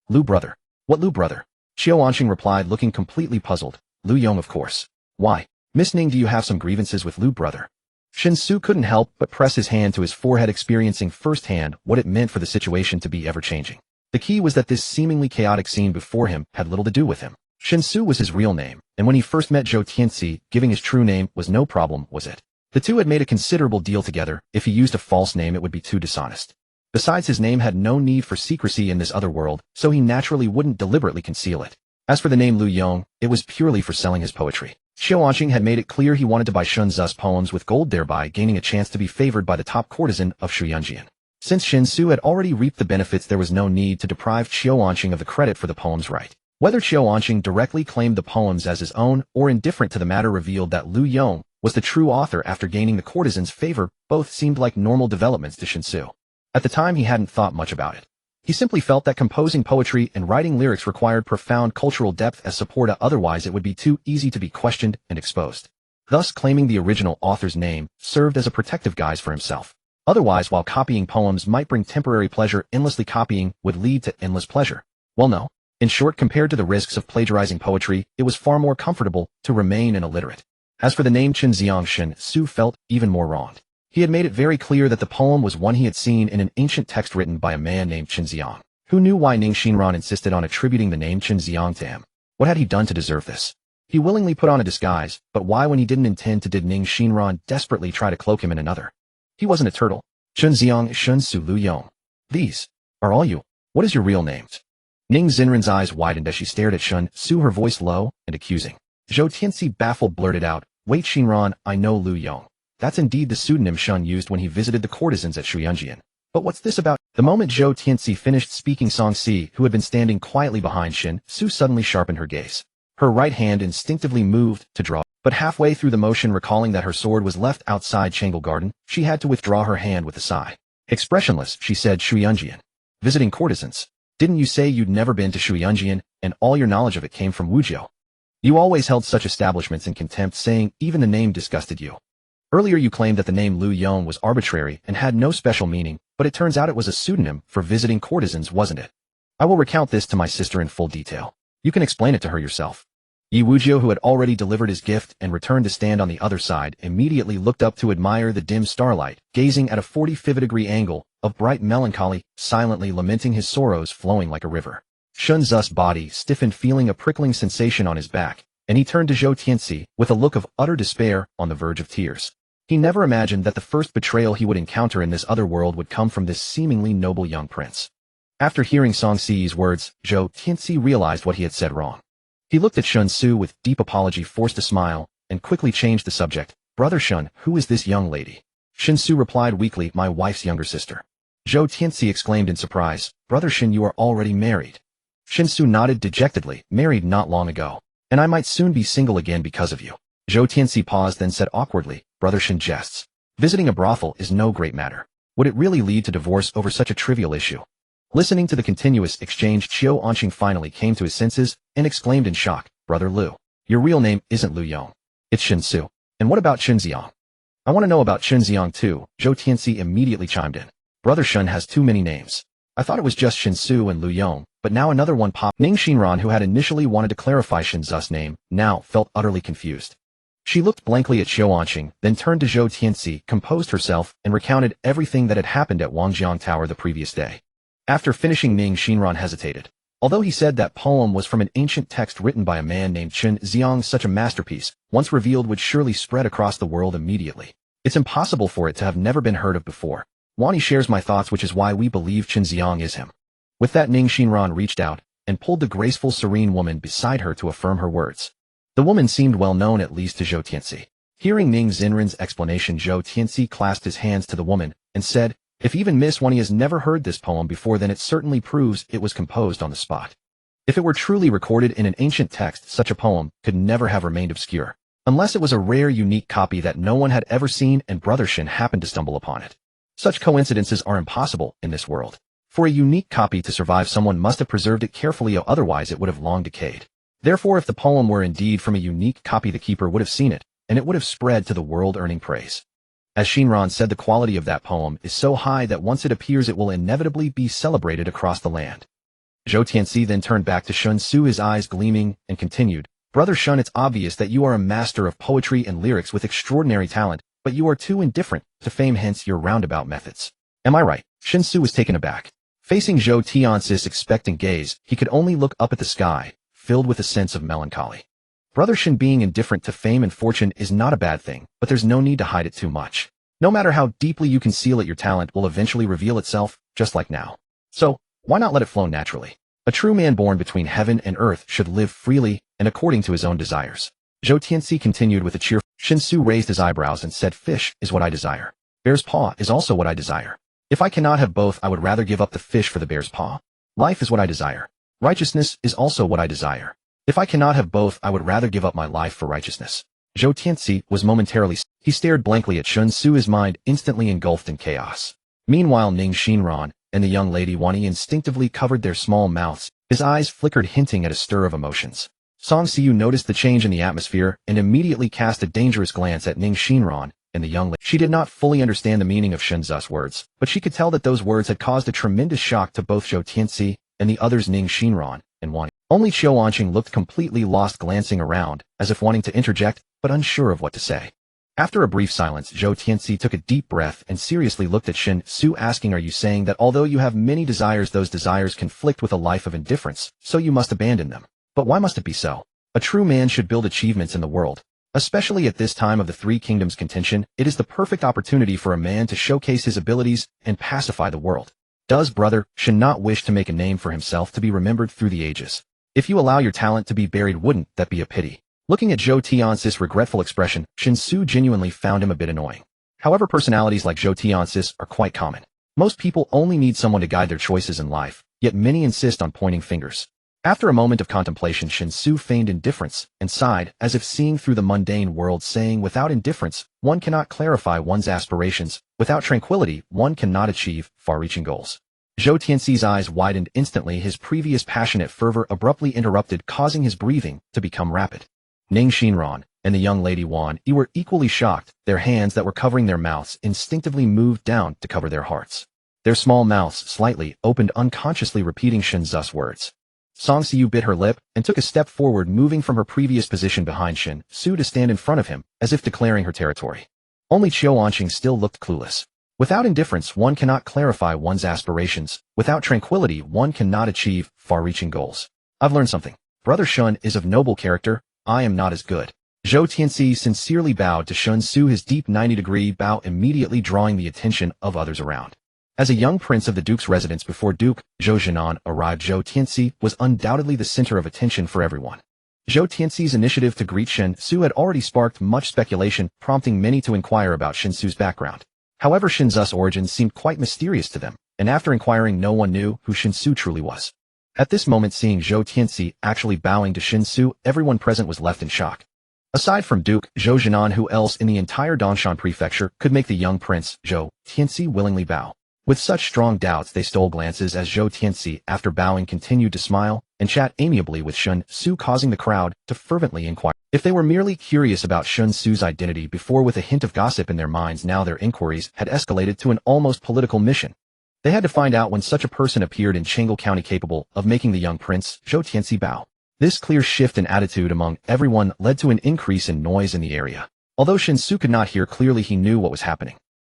"Lu brother." "What Lu brother?" Qiu Anqing replied, looking completely puzzled. "Lu Yong, of course." "Why? Miss Ning, do you have some grievances with Lu brother?" Shen Xu couldn't help but press his hand to his forehead, experiencing firsthand what it meant for the situation to be ever-changing. The key was that this seemingly chaotic scene before him had little to do with him. Shen Xu was his real name, and when he first met Zhou Tianzi, giving his true name was no problem, was it? The two had made a considerable deal together. If he used a false name, it would be too dishonest. Besides, his name had no need for secrecy in this other world, so he naturally wouldn't deliberately conceal it. As for the name Lu Yong, it was purely for selling his poetry. Qiu Anqing had made it clear he wanted to buy Shen Zu's poems with gold, thereby gaining a chance to be favored by the top courtesan of Shuyuanjian. Since Shen Xu had already reaped the benefits, there was no need to deprive Qiu Anqing of the credit for the poems, right? Whether Qiu Anqing directly claimed the poems as his own or indifferent to the matter revealed that Lu Yong was the true author after gaining the courtesan's favor, both seemed like normal developments to Shen Xu. At the time, he hadn't thought much about it. He simply felt that composing poetry and writing lyrics required profound cultural depth as support, otherwise it would be too easy to be questioned and exposed. Thus, claiming the original author's name served as a protective guise for himself. Otherwise, while copying poems might bring temporary pleasure, endlessly copying would lead to endless pleasure. Well, no. In short, compared to the risks of plagiarizing poetry, it was far more comfortable to remain an illiterate. As for the name Chenxiang, Shen Xu felt even more wronged. He had made it very clear that the poem was one he had seen in an ancient text written by a man named Chenxiang. Who knew why Ning Xinran insisted on attributing the name Chenxiang to him? What had he done to deserve this? He willingly put on a disguise, but why, when he didn't intend to, did Ning Xinran desperately try to cloak him in another? He wasn't a turtle. Chenxiang, Shen Xu, Lu Yong. These are all you. What is your real names? Ning Xinran's eyes widened as she stared at Shen Xu, her voice low and accusing. Zhou Tianzi, baffled, blurted out, "Wait, Xinran, I know Lu Yong. That's indeed the pseudonym Shen used when he visited the courtesans at Shuyuanjian. But what's this about?" The moment Zhou Tianzi finished speaking, Song Si, who had been standing quietly behind Shen Xu, suddenly sharpened her gaze. Her right hand instinctively moved to draw, but halfway through the motion, recalling that her sword was left outside Changle Garden, she had to withdraw her hand with a sigh. Expressionless, she said, "Shuyuanjian. Visiting courtesans. Didn't you say you'd never been to Shuyuanjian, and all your knowledge of it came from Wujiu? You always held such establishments in contempt, saying even the name disgusted you. Earlier you claimed that the name Lu Yong was arbitrary and had no special meaning, but it turns out it was a pseudonym for visiting courtesans, wasn't it? I will recount this to my sister in full detail. You can explain it to her yourself." Yi Wujiu, who had already delivered his gift and returned to stand on the other side, immediately looked up to admire the dim starlight, gazing at a 45-degree angle of bright melancholy, silently lamenting his sorrows flowing like a river. Shen Zu's body stiffened, feeling a prickling sensation on his back, and he turned to Zhou Tianzi with a look of utter despair, on the verge of tears. He never imagined that the first betrayal he would encounter in this other world would come from this seemingly noble young prince. After hearing Song Si's words, Zhou Tianzi realized what he had said wrong. He looked at Shen Xu with deep apology, forced a smile, and quickly changed the subject. Brother Shen, who is this young lady? Shen Xu replied weakly, my wife's younger sister. Zhou Tianxi exclaimed in surprise, Brother Shen, you are already married. Shen Xu nodded dejectedly, married not long ago. And I might soon be single again because of you. Zhou Tianxi paused, then said awkwardly, Brother Shen jests. Visiting a brothel is no great matter. Would it really lead to divorce over such a trivial issue? Listening to the continuous exchange, Qiu Anqing finally came to his senses and exclaimed in shock, Brother Liu, your real name isn't Liu Yong. It's Shen Xu. And what about Chen Xiang? I want to know about Chen Xiang too, Zhou Tianxi immediately chimed in. Brother Shen has too many names. I thought it was just Shen Xu and Liu Yong, but now another one popped. Ning Xinran, who had initially wanted to clarify Shen Zu's name, now felt utterly confused. She looked blankly at Qiu Anqing, then turned to Zhou Tianxi, composed herself, and recounted everything that had happened at Wangjiang Tower the previous day. After finishing, Ning Xinran hesitated. Although he said that poem was from an ancient text written by a man named Chen Xiang, such a masterpiece, once revealed, would surely spread across the world immediately. It's impossible for it to have never been heard of before. Wani shares my thoughts, which is why we believe Chen Xiang is him. With that, Ning Xinran reached out and pulled the graceful, serene woman beside her to affirm her words. The woman seemed well known, at least to Zhou Tianxi. Hearing Ning Xinran's explanation, Zhou Tianxi clasped his hands to the woman and said, if even Miss Wani has never heard this poem before, then it certainly proves it was composed on the spot. If it were truly recorded in an ancient text, such a poem could never have remained obscure, unless it was a rare, unique copy that no one had ever seen and Brother Shen happened to stumble upon it. Such coincidences are impossible in this world. For a unique copy to survive, someone must have preserved it carefully, or otherwise it would have long decayed. Therefore, if the poem were indeed from a unique copy, the keeper would have seen it, and it would have spread to the world, earning praise. As Xinran said, the quality of that poem is so high that once it appears, it will inevitably be celebrated across the land. Zhou Tianxi then turned back to Shen Xu, his eyes gleaming, and continued, Brother Shen, it's obvious that you are a master of poetry and lyrics with extraordinary talent, but you are too indifferent to fame, hence your roundabout methods. Am I right? Shen Xu was taken aback. Facing Zhou Tianxi's expectant gaze, he could only look up at the sky, filled with a sense of melancholy. Brother Shen being indifferent to fame and fortune is not a bad thing, but there's no need to hide it too much. No matter how deeply you conceal it, your talent will eventually reveal itself, just like now. So, why not let it flow naturally? A true man born between heaven and earth should live freely and according to his own desires. Zhou Tianxi continued with a cheerful. Shen Xu raised his eyebrows and said, fish is what I desire. Bear's paw is also what I desire. If I cannot have both, I would rather give up the fish for the bear's paw. Life is what I desire. Righteousness is also what I desire. If I cannot have both, I would rather give up my life for righteousness. Zhou Tianxi was momentarily. He stared blankly at Shen Xu, his mind instantly engulfed in chaos. Meanwhile, Ning Xinran and the young lady Wani instinctively covered their small mouths. His eyes flickered, hinting at a stir of emotions. Song Xiu noticed the change in the atmosphere and immediately cast a dangerous glance at Ning Xinran and the young lady. She did not fully understand the meaning of Shen Zu's words, but she could tell that those words had caused a tremendous shock to both Zhou Tianxi and the others, Ning Xinran and Wani. Only Qiu Anqing looked completely lost, glancing around, as if wanting to interject, but unsure of what to say. After a brief silence, Zhou Tianxi took a deep breath and seriously looked at Shen Xu, asking, are you saying that although you have many desires, those desires conflict with a life of indifference, so you must abandon them? But why must it be so? A true man should build achievements in the world. Especially at this time of the Three Kingdoms contention, it is the perfect opportunity for a man to showcase his abilities and pacify the world. Does Brother Shen not wish to make a name for himself to be remembered through the ages? If you allow your talent to be buried, wouldn't that be a pity? Looking at Zhou Tianxi's regretful expression, Shen Xu genuinely found him a bit annoying. However, personalities like Zhou Tianxi's are quite common. Most people only need someone to guide their choices in life, yet many insist on pointing fingers. After a moment of contemplation, Shen Xu feigned indifference and sighed, as if seeing through the mundane world, saying, without indifference, one cannot clarify one's aspirations. Without tranquility, one cannot achieve far-reaching goals. Zhou Tianxi's eyes widened instantly, his previous passionate fervor abruptly interrupted, causing his breathing to become rapid. Ning Xinran and the young lady Wan Yi were equally shocked. Their hands that were covering their mouths instinctively moved down to cover their hearts. Their small mouths slightly opened, unconsciously repeating Shen Zu's words. Song Xiu bit her lip and took a step forward, moving from her previous position behind Shen Xu to stand in front of him, as if declaring her territory. Only Qiu Anqing still looked clueless. Without indifference, one cannot clarify one's aspirations. Without tranquility, one cannot achieve far-reaching goals. I've learned something. Brother Shen is of noble character. I am not as good. Zhou Tianxi sincerely bowed to Shen Xu, his deep 90-degree bow immediately drawing the attention of others around. As a young prince of the Duke's residence before Duke Zhou Jinan arrived, Zhou Tianxi was undoubtedly the center of attention for everyone. Zhou Tianxi's initiative to greet Shen Xu had already sparked much speculation, prompting many to inquire about Shen Xu's background. However, Shen Xu's origins seemed quite mysterious to them, and after inquiring no one knew who Shen Xu truly was. At this moment, seeing Zhou Tianxi actually bowing to Shen Xu, everyone present was left in shock. Aside from Duke Zhou Jinan, who else in the entire Dongshan prefecture could make the young prince Zhou Tianxi willingly bow? With such strong doubts, they stole glances as Zhou Tianxi, after bowing, continued to smile and chat amiably with Shen Xu, causing the crowd to fervently inquire. If they were merely curious about Shen Xu's identity before with a hint of gossip in their minds, now their inquiries had escalated to an almost political mission. They had to find out when such a person appeared in Chengdu County capable of making the young prince Zhou Tianxi bow. This clear shift in attitude among everyone led to an increase in noise in the area. Although Shen Xu could not hear clearly, he knew what was happening.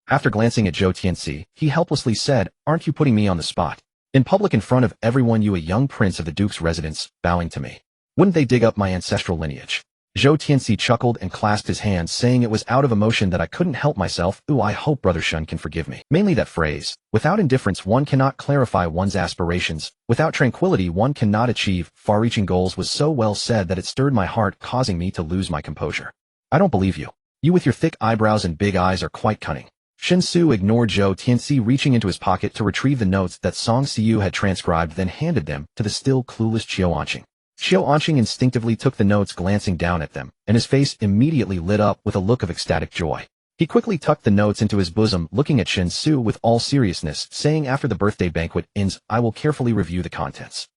After glancing at Zhou Tianxi, he helplessly said, "Aren't you putting me on the spot? In public, in front of everyone, you, a young prince of the Duke's residence, bowing to me. Wouldn't they dig up my ancestral lineage?" Zhou Tianxi chuckled and clasped his hands, saying, "It was out of emotion that I couldn't help myself. Ooh, I hope Brother Shen can forgive me." Mainly that phrase. Without indifference, one cannot clarify one's aspirations. Without tranquility, one cannot achieve far-reaching goals was so well said that it stirred my heart, causing me to lose my composure. "I don't believe you. You with your thick eyebrows and big eyes are quite cunning." Shen Xu ignored Zhou Tianxi, reaching into his pocket to retrieve the notes that Song Xiu had transcribed, then handed them to the still clueless Qiu Anqing. Qiu Anqing instinctively took the notes, glancing down at them, and his face immediately lit up with a look of ecstatic joy. He quickly tucked the notes into his bosom, looking at Shen Xu with all seriousness, saying, "After the birthday banquet ends, I will carefully review the contents.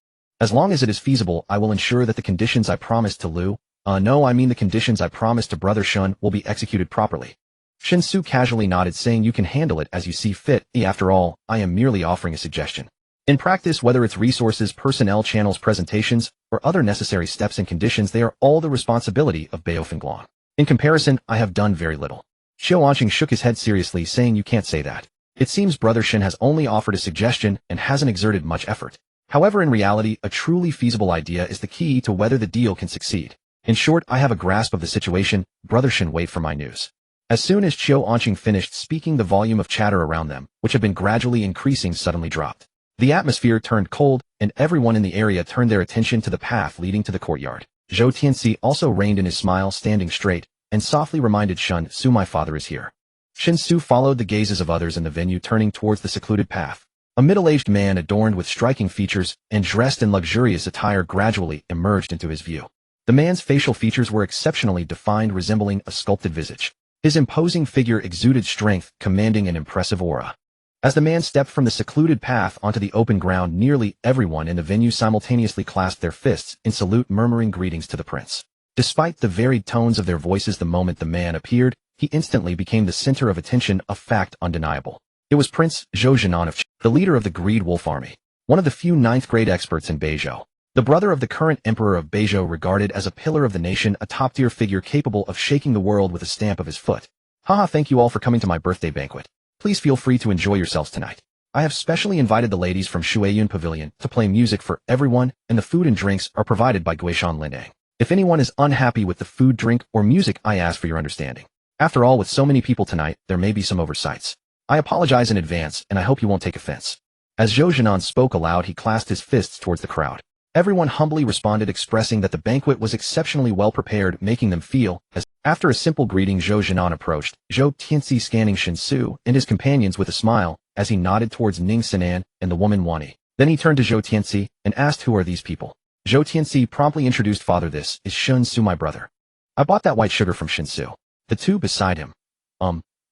As long as it is feasible, I will ensure that the conditions I promised to the conditions I promised to Brother Shen will be executed properly." Shen Xu casually nodded, saying, "You can handle it as you see fit. After all, I am merely offering a suggestion. In practice, whether it's resources, personnel, channels, presentations, or other necessary steps and conditions, they are all the responsibility of Bao Fengluang. In comparison, I have done very little." Qiu Anqing shook his head seriously, saying, "You can't say that. It seems Brother Shen has only offered a suggestion and hasn't exerted much effort. However, in reality, a truly feasible idea is the key to whether the deal can succeed. In short, I have a grasp of the situation. Brother Shen, wait for my news." As soon as Qiu Anqing finished speaking, the volume of chatter around them, which had been gradually increasing, suddenly dropped. The atmosphere turned cold, and everyone in the area turned their attention to the path leading to the courtyard. Zhou Tianxi also reined in his smile, standing straight, and softly reminded Shen Xu, "My father is here." Shen Xu followed the gazes of others in the venue, turning towards the secluded path. A middle-aged man adorned with striking features and dressed in luxurious attire gradually emerged into his view. The man's facial features were exceptionally defined, resembling a sculpted visage. His imposing figure exuded strength, commanding an impressive aura. As the man stepped from the secluded path onto the open ground, nearly everyone in the venue simultaneously clasped their fists in salute, murmuring greetings to the prince. Despite the varied tones of their voices, the moment the man appeared, he instantly became the center of attention, a fact undeniable. It was Prince Zhou Jinan of the leader of the Greed Wolf Army, one of the few ninth-grade experts in Beizhou. The brother of the current emperor of Beizhou, regarded as a pillar of the nation, a top-tier figure capable of shaking the world with a stamp of his foot. "Haha, thank you all for coming to my birthday banquet. Please feel free to enjoy yourselves tonight. I have specially invited the ladies from Shuiyun Pavilion to play music for everyone, and the food and drinks are provided by Guishan Lindang. If anyone is unhappy with the food, drink, or music, I ask for your understanding. After all, with so many people tonight, there may be some oversights. I apologize in advance, and I hope you won't take offense." As Zhou Jinan spoke aloud, he clasped his fists towards the crowd. Everyone humbly responded, expressing that the banquet was exceptionally well prepared, making them feel as. After a simple greeting, Zhou Jinan approached Zhou Tianxi, scanning Shen Xu and his companions with a smile as he nodded towards Ning Sinan and the woman Wani. Then he turned to Zhou Tianxi and asked, "Who are these people?" Zhou Tianxi promptly introduced, "Father, this is Shen Xu, my brother. I bought that white sugar from Shen Xu." The two beside him.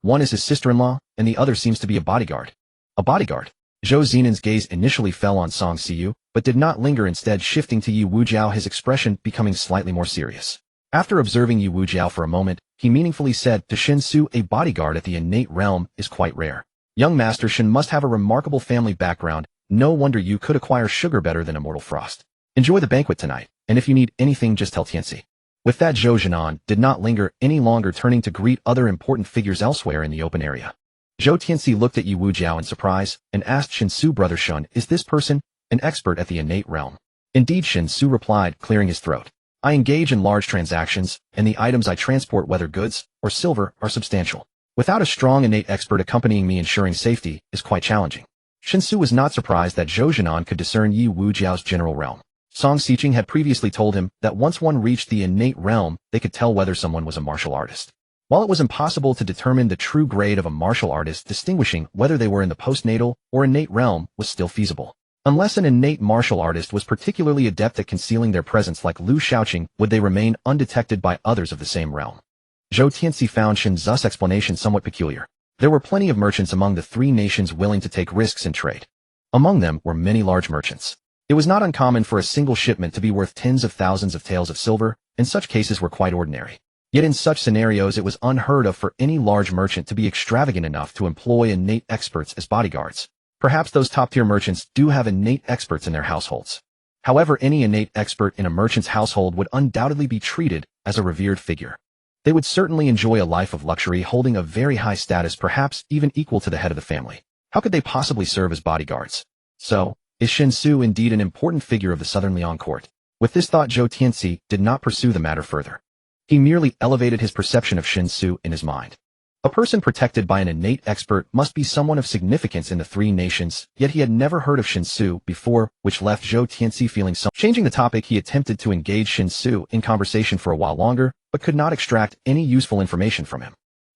One is his sister-in-law, and the other seems to be a bodyguard. A bodyguard? Zhou Zinan's gaze initially fell on Song Xiu, but did not linger, instead shifting to Yu Wujiao, his expression becoming slightly more serious. After observing Yu Wujiao for a moment, he meaningfully said to Shen Xu, "A bodyguard at the innate realm is quite rare. Young Master Shen must have a remarkable family background. No wonder you could acquire sugar better than Immortal Frost. Enjoy the banquet tonight, and if you need anything, just tell Tianxi." With that, Zhou Jinan did not linger any longer, turning to greet other important figures elsewhere in the open area. Zhou Tianxi looked at Yu Wujiao in surprise and asked Shen Xu, "Brother Shen, is this person an expert at the innate realm?" "Indeed," Shen Xu replied, clearing his throat. "I engage in large transactions, and the items I transport, whether goods or silver, are substantial. Without a strong innate expert accompanying me, ensuring safety is quite challenging." Shen Xu was not surprised that Zhou Jinan could discern Yu Wujiao's general realm. Song Xiqing had previously told him that once one reached the innate realm, they could tell whether someone was a martial artist. While it was impossible to determine the true grade of a martial artist, distinguishing whether they were in the postnatal or innate realm was still feasible. Unless an innate martial artist was particularly adept at concealing their presence like Liu Shaoqing, would they remain undetected by others of the same realm. Zhou Tianxi found Shen Xu's explanation somewhat peculiar. There were plenty of merchants among the three nations willing to take risks in trade. Among them were many large merchants. It was not uncommon for a single shipment to be worth tens of thousands of taels of silver, and such cases were quite ordinary. Yet in such scenarios it was unheard of for any large merchant to be extravagant enough to employ innate experts as bodyguards. Perhaps those top-tier merchants do have innate experts in their households. However, any innate expert in a merchant's household would undoubtedly be treated as a revered figure. They would certainly enjoy a life of luxury, holding a very high status, perhaps even equal to the head of the family. How could they possibly serve as bodyguards? So, is Shen Xu indeed an important figure of the Southern Liang court? With this thought, Zhou Tianxi did not pursue the matter further. He merely elevated his perception of Shen Xu in his mind. A person protected by an innate expert must be someone of significance in the three nations, yet he had never heard of Shen Xu before, which left Zhou Tianxi feeling so. Changing the topic, he attempted to engage Shen Xu in conversation for a while longer, but could not extract any useful information from him.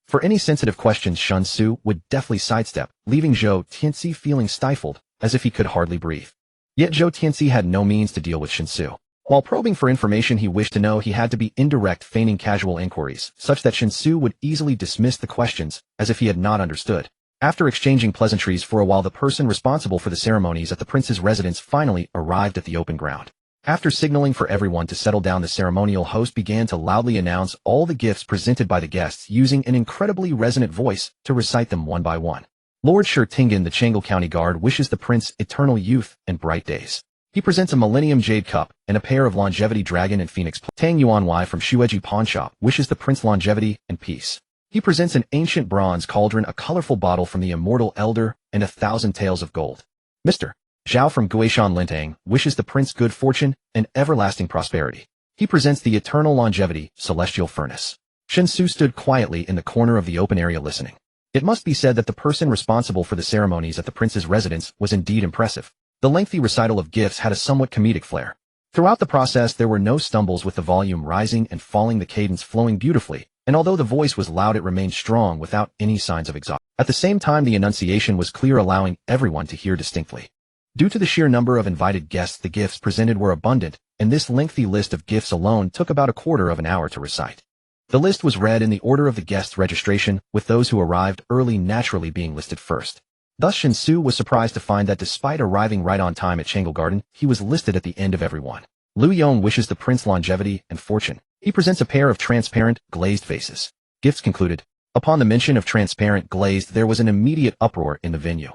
For any sensitive questions, Shen Xu would deftly sidestep, leaving Zhou Tianxi feeling stifled, as if he could hardly breathe. Yet Zhou Tianxi had no means to deal with Shen Xu. While probing for information he wished to know, he had to be indirect, feigning casual inquiries, such that Shen Xu would easily dismiss the questions as if he had not understood. After exchanging pleasantries for a while, the person responsible for the ceremonies at the prince's residence finally arrived at the open ground. After signaling for everyone to settle down, the ceremonial host began to loudly announce all the gifts presented by the guests, using an incredibly resonant voice to recite them one by one. Lord Shi Tingen, the Chang'e County Guard, wishes the prince eternal youth and bright days. He presents a Millennium Jade Cup and a pair of Longevity Dragon and Phoenix. Tang Yuanwei from Shueji Pawn Shop wishes the prince longevity and peace. He presents an ancient bronze cauldron, a colorful bottle from the Immortal Elder, and 1,000 taels of gold. Mr. Zhao from Guishan Lintang wishes the prince good fortune and everlasting prosperity. He presents the Eternal Longevity Celestial Furnace. Shen Xu stood quietly in the corner of the open area listening. It must be said that the person responsible for the ceremonies at the prince's residence was indeed impressive. The lengthy recital of gifts had a somewhat comedic flair. Throughout the process, there were no stumbles, with the volume rising and falling, the cadence flowing beautifully, and although the voice was loud, it remained strong without any signs of exhaustion. At the same time, the enunciation was clear, allowing everyone to hear distinctly. Due to the sheer number of invited guests, the gifts presented were abundant, and this lengthy list of gifts alone took about a quarter of an hour to recite. The list was read in the order of the guests' registration, with those who arrived early naturally being listed first. Thus Shen Xu was surprised to find that despite arriving right on time at Chang'e Garden, he was listed at the end of everyone. Liu Yong wishes the prince longevity and fortune. He presents a pair of transparent, glazed vases. Gifts concluded. Upon the mention of transparent glazed, there was an immediate uproar in the venue.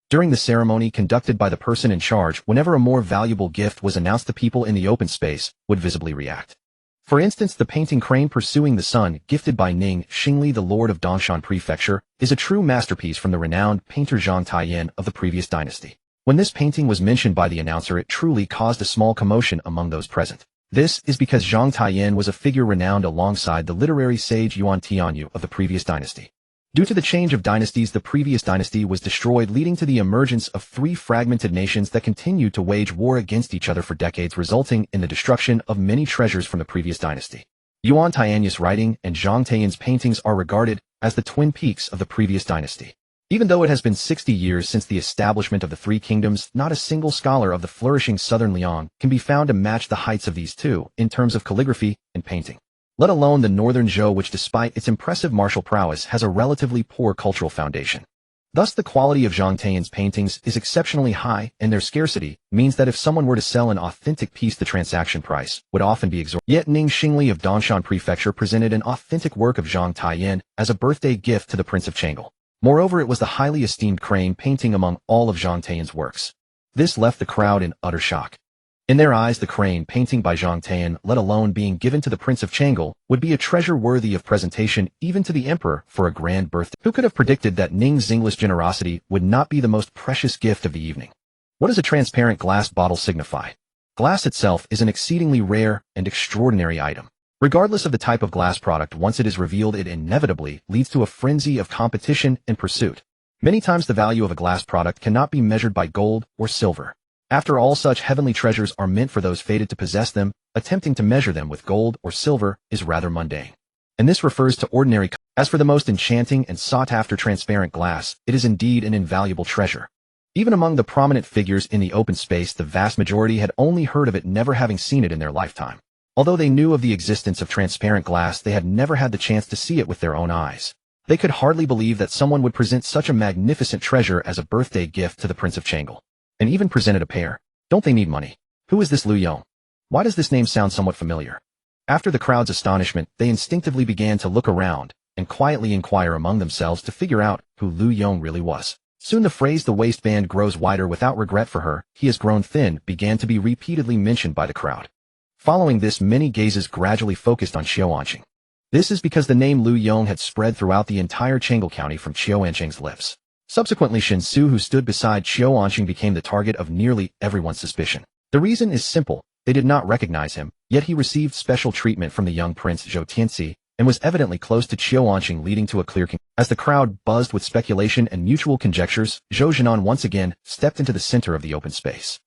During the ceremony conducted by the person in charge, whenever a more valuable gift was announced, the people in the open space would visibly react. For instance, the painting Crane Pursuing the Sun, gifted by Ning Xingli, the lord of Dongshan Prefecture, is a true masterpiece from the renowned painter Zhang Taiyan of the previous dynasty. When this painting was mentioned by the announcer, it truly caused a small commotion among those present. This is because Zhang Taiyan was a figure renowned alongside the literary sage Yuan Tianyu of the previous dynasty. Due to the change of dynasties, the previous dynasty was destroyed, leading to the emergence of three fragmented nations that continued to wage war against each other for decades, resulting in the destruction of many treasures from the previous dynasty. Yuan Tianyu's writing and Zhang Taiyan's paintings are regarded as the twin peaks of the previous dynasty. Even though it has been 60 years since the establishment of the three kingdoms, not a single scholar of the flourishing southern Liang can be found to match the heights of these two in terms of calligraphy and painting. Let alone the northern Zhou, which despite its impressive martial prowess has a relatively poor cultural foundation. Thus the quality of Zhang Taiyan's paintings is exceptionally high, and their scarcity means that if someone were to sell an authentic piece, the transaction price would often be exorbitant. Yet Ning Xingli of Dongshan Prefecture presented an authentic work of Zhang Taiyan as a birthday gift to the Prince of Chang'e. Moreover, it was the highly esteemed Crane painting among all of Zhang Taiyan's works. This left the crowd in utter shock. In their eyes, the Crane painting by Zhang Taiyan, let alone being given to the Prince of Chang'e, would be a treasure worthy of presentation even to the emperor for a grand birthday. Who could have predicted that Ning Xingli's generosity would not be the most precious gift of the evening? What does a transparent glass bottle signify? Glass itself is an exceedingly rare and extraordinary item. Regardless of the type of glass product, once it is revealed, it inevitably leads to a frenzy of competition and pursuit. Many times the value of a glass product cannot be measured by gold or silver. After all, such heavenly treasures are meant for those fated to possess them. Attempting to measure them with gold or silver is rather mundane. And this refers to ordinary. As for the most enchanting and sought-after transparent glass, it is indeed an invaluable treasure. Even among the prominent figures in the open space, the vast majority had only heard of it, never having seen it in their lifetime. Although they knew of the existence of transparent glass, they had never had the chance to see it with their own eyes. They could hardly believe that someone would present such a magnificent treasure as a birthday gift to the Prince of Changle. And even presented a pair. Don't they need money? Who is this Lu Yong? Why does this name sound somewhat familiar? After the crowd's astonishment, they instinctively began to look around and quietly inquire among themselves to figure out who Lu Yong really was. Soon the phrase "the waistband grows wider without regret for her, he has grown thin" began to be repeatedly mentioned by the crowd. Following this, many gazes gradually focused on Xiaoanqing. This is because the name Lu Yong had spread throughout the entire Changle County from Xiaoanqing's lips. Subsequently, Shen Xu, who stood beside Xiaoanqing, became the target of nearly everyone's suspicion. The reason is simple. They did not recognize him, yet he received special treatment from the young prince Zhou Tianxi, and was evidently close to Xiaoanqing, leading to a clear conclusion. As the crowd buzzed with speculation and mutual conjectures, Zhou Zhinan once again stepped into the center of the open space.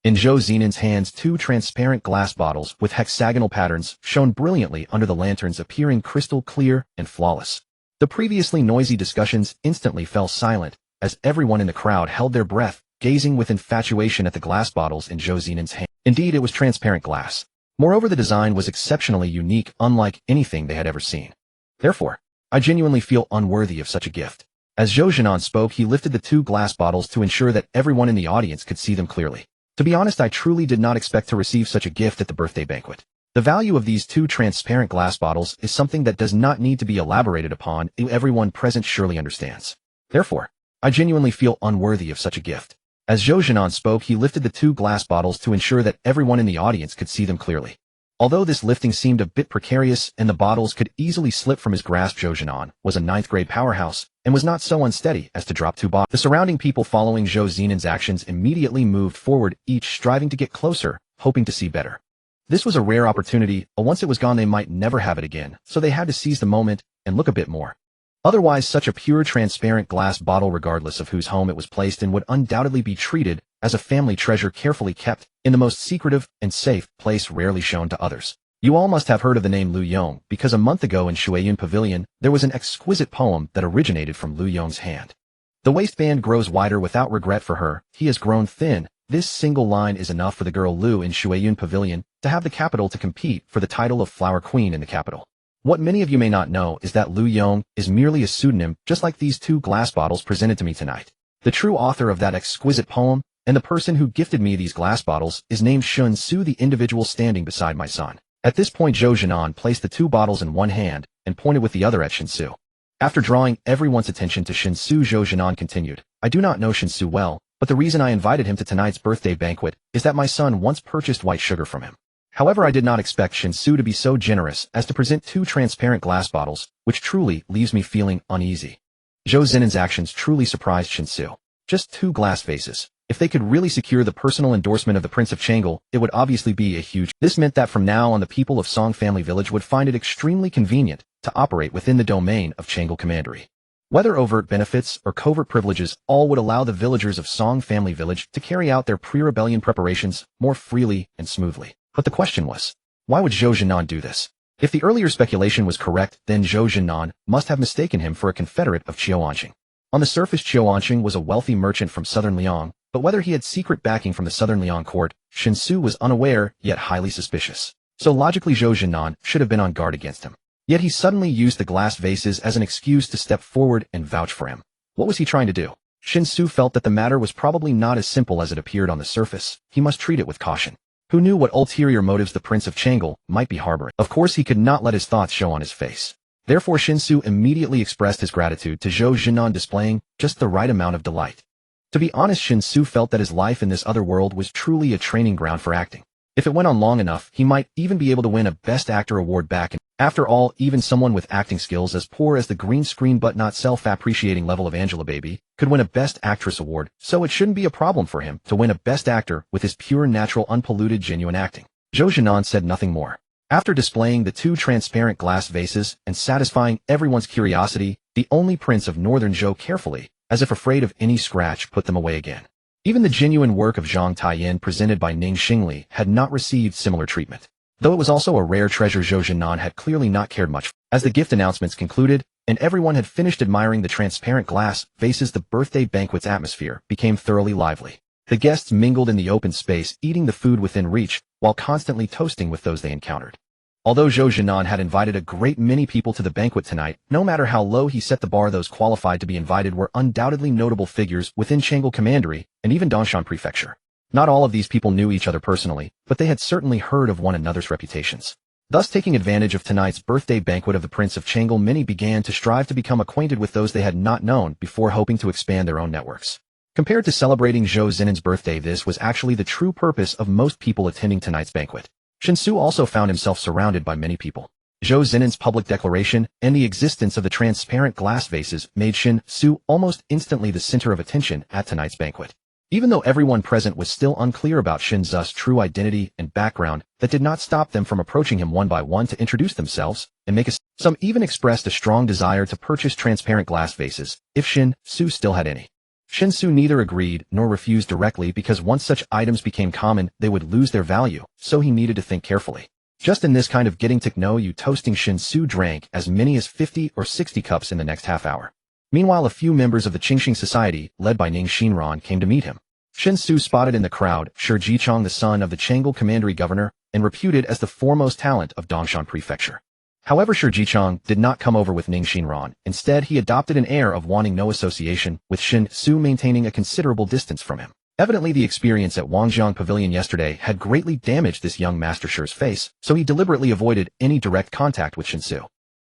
In Zhou Zinan's hands, two transparent glass bottles with hexagonal patterns shone brilliantly under the lanterns, appearing crystal clear and flawless. The previously noisy discussions instantly fell silent, as everyone in the crowd held their breath, gazing with infatuation at the glass bottles in Zhou Zinan's hand. Indeed, it was transparent glass. Moreover, the design was exceptionally unique, unlike anything they had ever seen. Therefore, I genuinely feel unworthy of such a gift. As Zhou Zhinan spoke, he lifted the two glass bottles to ensure that everyone in the audience could see them clearly. To be honest, I truly did not expect to receive such a gift at the birthday banquet. The value of these two transparent glass bottles is something that does not need to be elaborated upon. Everyone present surely understands. Therefore, I genuinely feel unworthy of such a gift. As Zhou Zhinan spoke, he lifted the two glass bottles to ensure that everyone in the audience could see them clearly. Although this lifting seemed a bit precarious and the bottles could easily slip from his grasp, Zhou Zhinan was a ninth-grade powerhouse and was not so unsteady as to drop two bottles. The surrounding people following Zhou Zinan's actions immediately moved forward, each striving to get closer, hoping to see better. This was a rare opportunity, once it was gone they might never have it again, so they had to seize the moment and look a bit more. Otherwise, such a pure transparent glass bottle, regardless of whose home it was placed in, would undoubtedly be treated as a family treasure, carefully kept in the most secretive and safe place, rarely shown to others. You all must have heard of the name Lu Yong, because a month ago in Shuiyun Pavilion, there was an exquisite poem that originated from Lu Yong's hand. The waistband grows wider without regret for her, he has grown thin. This single line is enough for the girl Lu in Shuiyun Pavilion to have the capital to compete for the title of Flower Queen in the capital. What many of you may not know is that Lu Yong is merely a pseudonym, just like these two glass bottles presented to me tonight. The true author of that exquisite poem and the person who gifted me these glass bottles is named Shen Xu, the individual standing beside my son. At this point, Zhou Zhinan placed the two bottles in one hand and pointed with the other at Shen Xu. After drawing everyone's attention to Shen Xu, Zhou Zhinan continued, I do not know Shen Xu well, but the reason I invited him to tonight's birthday banquet is that my son once purchased white sugar from him. However, I did not expect Shen Xu to be so generous as to present two transparent glass bottles, which truly leaves me feeling uneasy. Zhou Zinan's actions truly surprised Shen Xu. Just two glass vases. If they could really secure the personal endorsement of the Prince of Changle, it would obviously be a huge. This meant that from now on the people of Song Family Village would find it extremely convenient to operate within the domain of Changle Commandery. Whether overt benefits or covert privileges, all would allow the villagers of Song Family Village to carry out their pre-rebellion preparations more freely and smoothly. But the question was, why would Zhou Zhinan do this? If the earlier speculation was correct, then Zhou Zhinan must have mistaken him for a confederate of Xiaoanqing. On the surface, Xiaoanqing was a wealthy merchant from southern Liang, but whether he had secret backing from the southern Liang court, Shen Xu was unaware, yet highly suspicious. So logically, Zhou Zhinan should have been on guard against him. Yet he suddenly used the glass vases as an excuse to step forward and vouch for him. What was he trying to do? Shen Xu felt that the matter was probably not as simple as it appeared on the surface. He must treat it with caution. Who knew what ulterior motives the Prince of Changle might be harboring? Of course, he could not let his thoughts show on his face. Therefore, Shen Xu immediately expressed his gratitude to Zhou Zhinan, displaying just the right amount of delight. To be honest, Shen Xu felt that his life in this other world was truly a training ground for acting. If it went on long enough, he might even be able to win a Best Actor award back. After all, even someone with acting skills as poor as the green screen but not self-appreciating level of Angelababy could win a Best Actress award, so it shouldn't be a problem for him to win a Best Actor with his pure, natural, unpolluted, genuine acting. Zhou Zhinan said nothing more. After displaying the two transparent glass vases and satisfying everyone's curiosity, the only prince of Northern Zhou carefully, as if afraid of any scratch, put them away again. Even the genuine work of Zhang Taiyin presented by Ning Xingli had not received similar treatment. Though it was also a rare treasure, Zhou Jianan had clearly not cared much. As the gift announcements concluded, and everyone had finished admiring the transparent glass vases, the birthday banquet's atmosphere became thoroughly lively. The guests mingled in the open space, eating the food within reach, while constantly toasting with those they encountered. Although Zhou Jianan had invited a great many people to the banquet tonight, no matter how low he set the bar, those qualified to be invited were undoubtedly notable figures within Chang'e Commandery and even Dongshan Prefecture. Not all of these people knew each other personally, but they had certainly heard of one another's reputations. Thus, taking advantage of tonight's birthday banquet of the Prince of Chang'e, many began to strive to become acquainted with those they had not known before, hoping to expand their own networks. Compared to celebrating Zhou Zinan's birthday, this was actually the true purpose of most people attending tonight's banquet. Shen Xu also found himself surrounded by many people. Zhou Zinan's public declaration and the existence of the transparent glass vases made Shen Xu almost instantly the center of attention at tonight's banquet. Even though everyone present was still unclear about Shen Xu's true identity and background, that did not stop them from approaching him one by one to introduce themselves and make a Some even expressed a strong desire to purchase transparent glass vases, if Shen Xu still had any. Shen Xu neither agreed nor refused directly, because once such items became common, they would lose their value, so he needed to think carefully. Just in this kind of getting to know you toasting, Shen Xu drank as many as 50 or 60 cups in the next half hour. Meanwhile, a few members of the Qingxing Society, led by Ning Xinran, came to meet him. Shen Xu spotted in the crowd Shi Jichong, the son of the Chang'e Commandery governor, and reputed as the foremost talent of Dongshan Prefecture. However, Shi Jichong did not come over with Ning Xinran. Instead, he adopted an air of wanting no association, with Shen Xu maintaining a considerable distance from him. Evidently, the experience at Wangjiang Pavilion yesterday had greatly damaged this young Master Shi's face, so he deliberately avoided any direct contact with Shen Xu.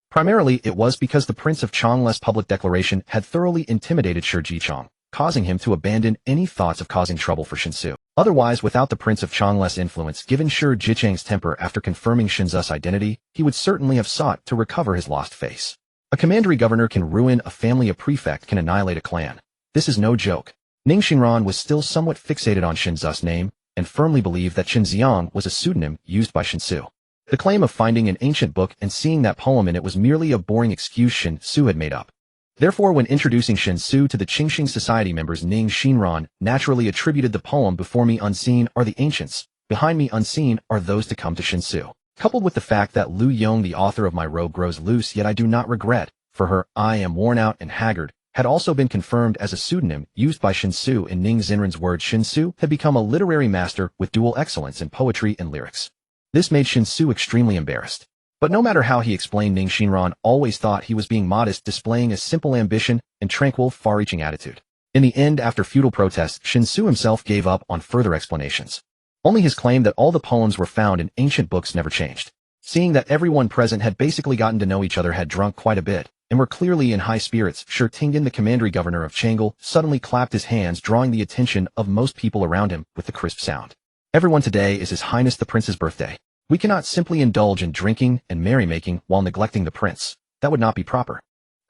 Primarily, it was because the Prince of Chang'e's public declaration had thoroughly intimidated Shi Jichong, causing him to abandon any thoughts of causing trouble for Shen Xu. Otherwise, without the Prince of Chang'e's influence, given Shi Jicheng's temper after confirming Shen Xu's identity, he would certainly have sought to recover his lost face. A commandery governor can ruin a family, a prefect can annihilate a clan. This is no joke. Ning Xinran was still somewhat fixated on Shen Xu's name, and firmly believed that Shen Xiang was a pseudonym used by Shen Xu. The claim of finding an ancient book and seeing that poem in it was merely a boring excuse Shen Xu had made up. Therefore, when introducing Shen Xu to the Qingxing Society members, Ning Xinran naturally attributed the poem "Before me unseen are the ancients, behind me unseen are those to come" to Shen Xu. Coupled with the fact that Lu Yong, the author of "My Robe Grows Loose Yet I Do Not Regret, for Her I Am Worn Out and Haggard," had also been confirmed as a pseudonym used by Shen Xu. In Ning Xinran's words, Shen Xu had become a literary master with dual excellence in poetry and lyrics. This made Shen Xu extremely embarrassed. But no matter how he explained, Ning Xinran always thought he was being modest, displaying a simple ambition and tranquil, far-reaching attitude. In the end, after futile protests, Shen Xu himself gave up on further explanations. Only his claim that all the poems were found in ancient books never changed. Seeing that everyone present had basically gotten to know each other, had drunk quite a bit, and were clearly in high spirits, Shi Tingyan, the commandery governor of Chang'e, suddenly clapped his hands, drawing the attention of most people around him with the crisp sound. "Everyone, today is His Highness the Prince's birthday. We cannot simply indulge in drinking and merrymaking while neglecting the prince. That would not be proper.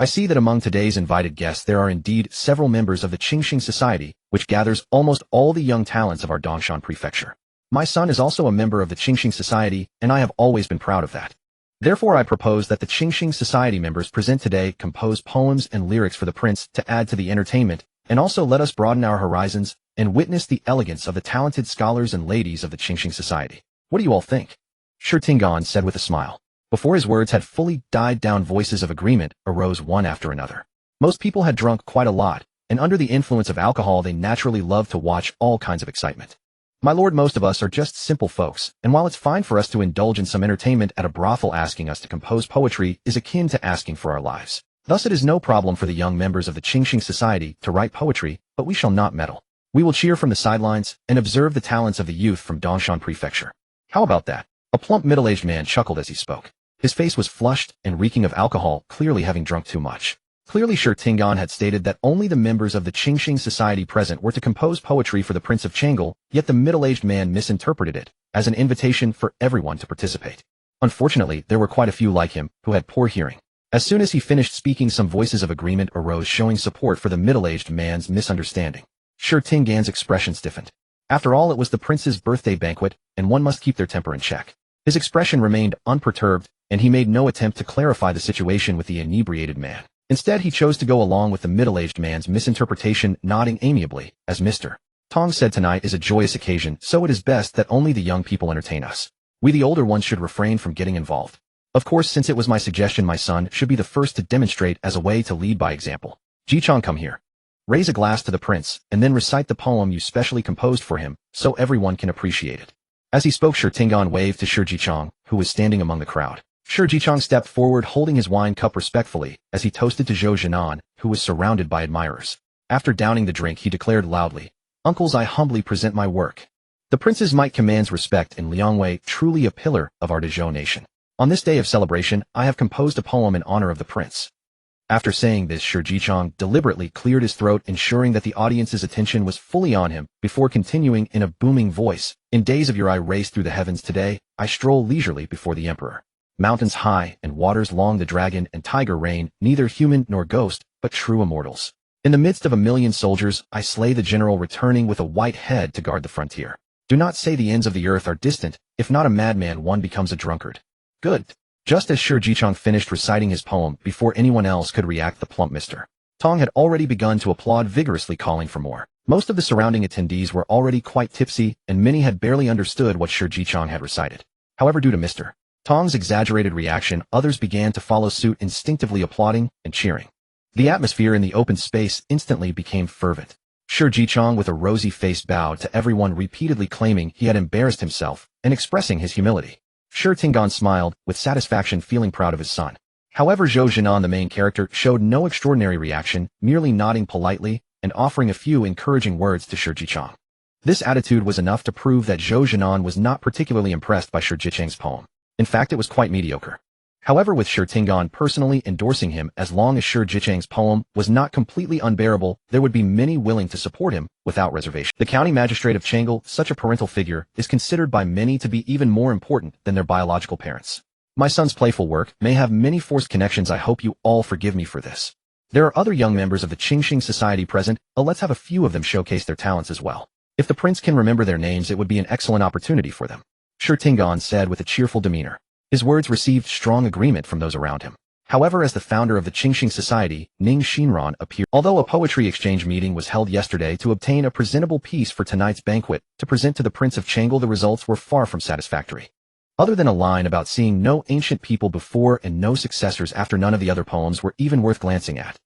I see that among today's invited guests there are indeed several members of the Qingxing Society, which gathers almost all the young talents of our Dongshan Prefecture. My son is also a member of the Qingxing Society, and I have always been proud of that. Therefore, I propose that the Qingxing Society members present today compose poems and lyrics for the prince to add to the entertainment, and also let us broaden our horizons and witness the elegance of the talented scholars and ladies of the Qingxing Society. What do you all think?" Shi Tingyan said with a smile. Before his words had fully died down, voices of agreement arose one after another. Most people had drunk quite a lot, and under the influence of alcohol they naturally loved to watch all kinds of excitement. "My lord, most of us are just simple folks, and while it's fine for us to indulge in some entertainment at a brothel, asking us to compose poetry is akin to asking for our lives. Thus it is no problem for the young members of the Qingxing Society to write poetry, but we shall not meddle. We will cheer from the sidelines and observe the talents of the youth from Dongshan Prefecture. How about that?" A plump middle-aged man chuckled as he spoke. His face was flushed and reeking of alcohol, clearly having drunk too much. Clearly, Shi Tingyan had stated that only the members of the Qingxing Society present were to compose poetry for the Prince of Chang'e, yet the middle-aged man misinterpreted it as an invitation for everyone to participate. Unfortunately, there were quite a few like him who had poor hearing. As soon as he finished speaking, some voices of agreement arose, showing support for the middle-aged man's misunderstanding. Shi Tingyan's expression stiffened. After all, it was the prince's birthday banquet, and one must keep their temper in check. His expression remained unperturbed, and he made no attempt to clarify the situation with the inebriated man. Instead, he chose to go along with the middle-aged man's misinterpretation, nodding amiably as Mr. Tong said tonight is a joyous occasion, so it is best that only the young people entertain us. We the older ones should refrain from getting involved. Of course, since it was my suggestion, my son should be the first to demonstrate as a way to lead by example. Jichang, come here. Raise a glass to the prince, and then recite the poem you specially composed for him, so everyone can appreciate it. As he spoke, Shi Tingan waved to Shi Jichang, who was standing among the crowd. Shi Jichang stepped forward holding his wine cup respectfully, as he toasted to Zhou Jinan, who was surrounded by admirers. After downing the drink, he declared loudly, "Uncles, I humbly present my work." The prince's might commands respect in Liangwei, truly a pillar of our Dezhou nation. On this day of celebration, I have composed a poem in honor of the prince. After saying this, Shi Jichang deliberately cleared his throat, ensuring that the audience's attention was fully on him, before continuing in a booming voice, "In days of yore I race through the heavens. Today, I stroll leisurely before the emperor. Mountains high and waters long, the dragon and tiger reign, neither human nor ghost, but true immortals. In the midst of a million soldiers, I slay the general returning with a white head to guard the frontier. Do not say the ends of the earth are distant, if not a madman one becomes a drunkard." Good. Just as Shi Jichang finished reciting his poem, before anyone else could react, the plump Mr. Tong had already begun to applaud vigorously, calling for more. Most of the surrounding attendees were already quite tipsy, and many had barely understood what Shi Jichang had recited. However, due to Mr. Tong's exaggerated reaction, others began to follow suit, instinctively applauding and cheering. The atmosphere in the open space instantly became fervent. Shi Jichang with a rosy face bowed to everyone, repeatedly claiming he had embarrassed himself and expressing his humility. Shi Tingan smiled, with satisfaction, feeling proud of his son. However, Zhou Jinan, the main character, showed no extraordinary reaction, merely nodding politely and offering a few encouraging words to Shi Jichang. This attitude was enough to prove that Zhou Jinan was not particularly impressed by Shi Jichang's poem. In fact, it was quite mediocre. However, with Shi Tingan personally endorsing him, as long as Shi Jichang's poem was not completely unbearable, there would be many willing to support him without reservation. The county magistrate of Chang'e, such a parental figure, is considered by many to be even more important than their biological parents. My son's playful work may have many forced connections. I hope you all forgive me for this. There are other young members of the Qingxing society present. Let's have a few of them showcase their talents as well. If the prince can remember their names, it would be an excellent opportunity for them. Shi Tingan said with a cheerful demeanor. His words received strong agreement from those around him. However, as the founder of the Qingxing Society, Ning Xinran appeared. Although a poetry exchange meeting was held yesterday to obtain a presentable piece for tonight's banquet to present to the Prince of Chang'e, the results were far from satisfactory. Other than a line about seeing no ancient people before and no successors after, none of the other poems were even worth glancing at.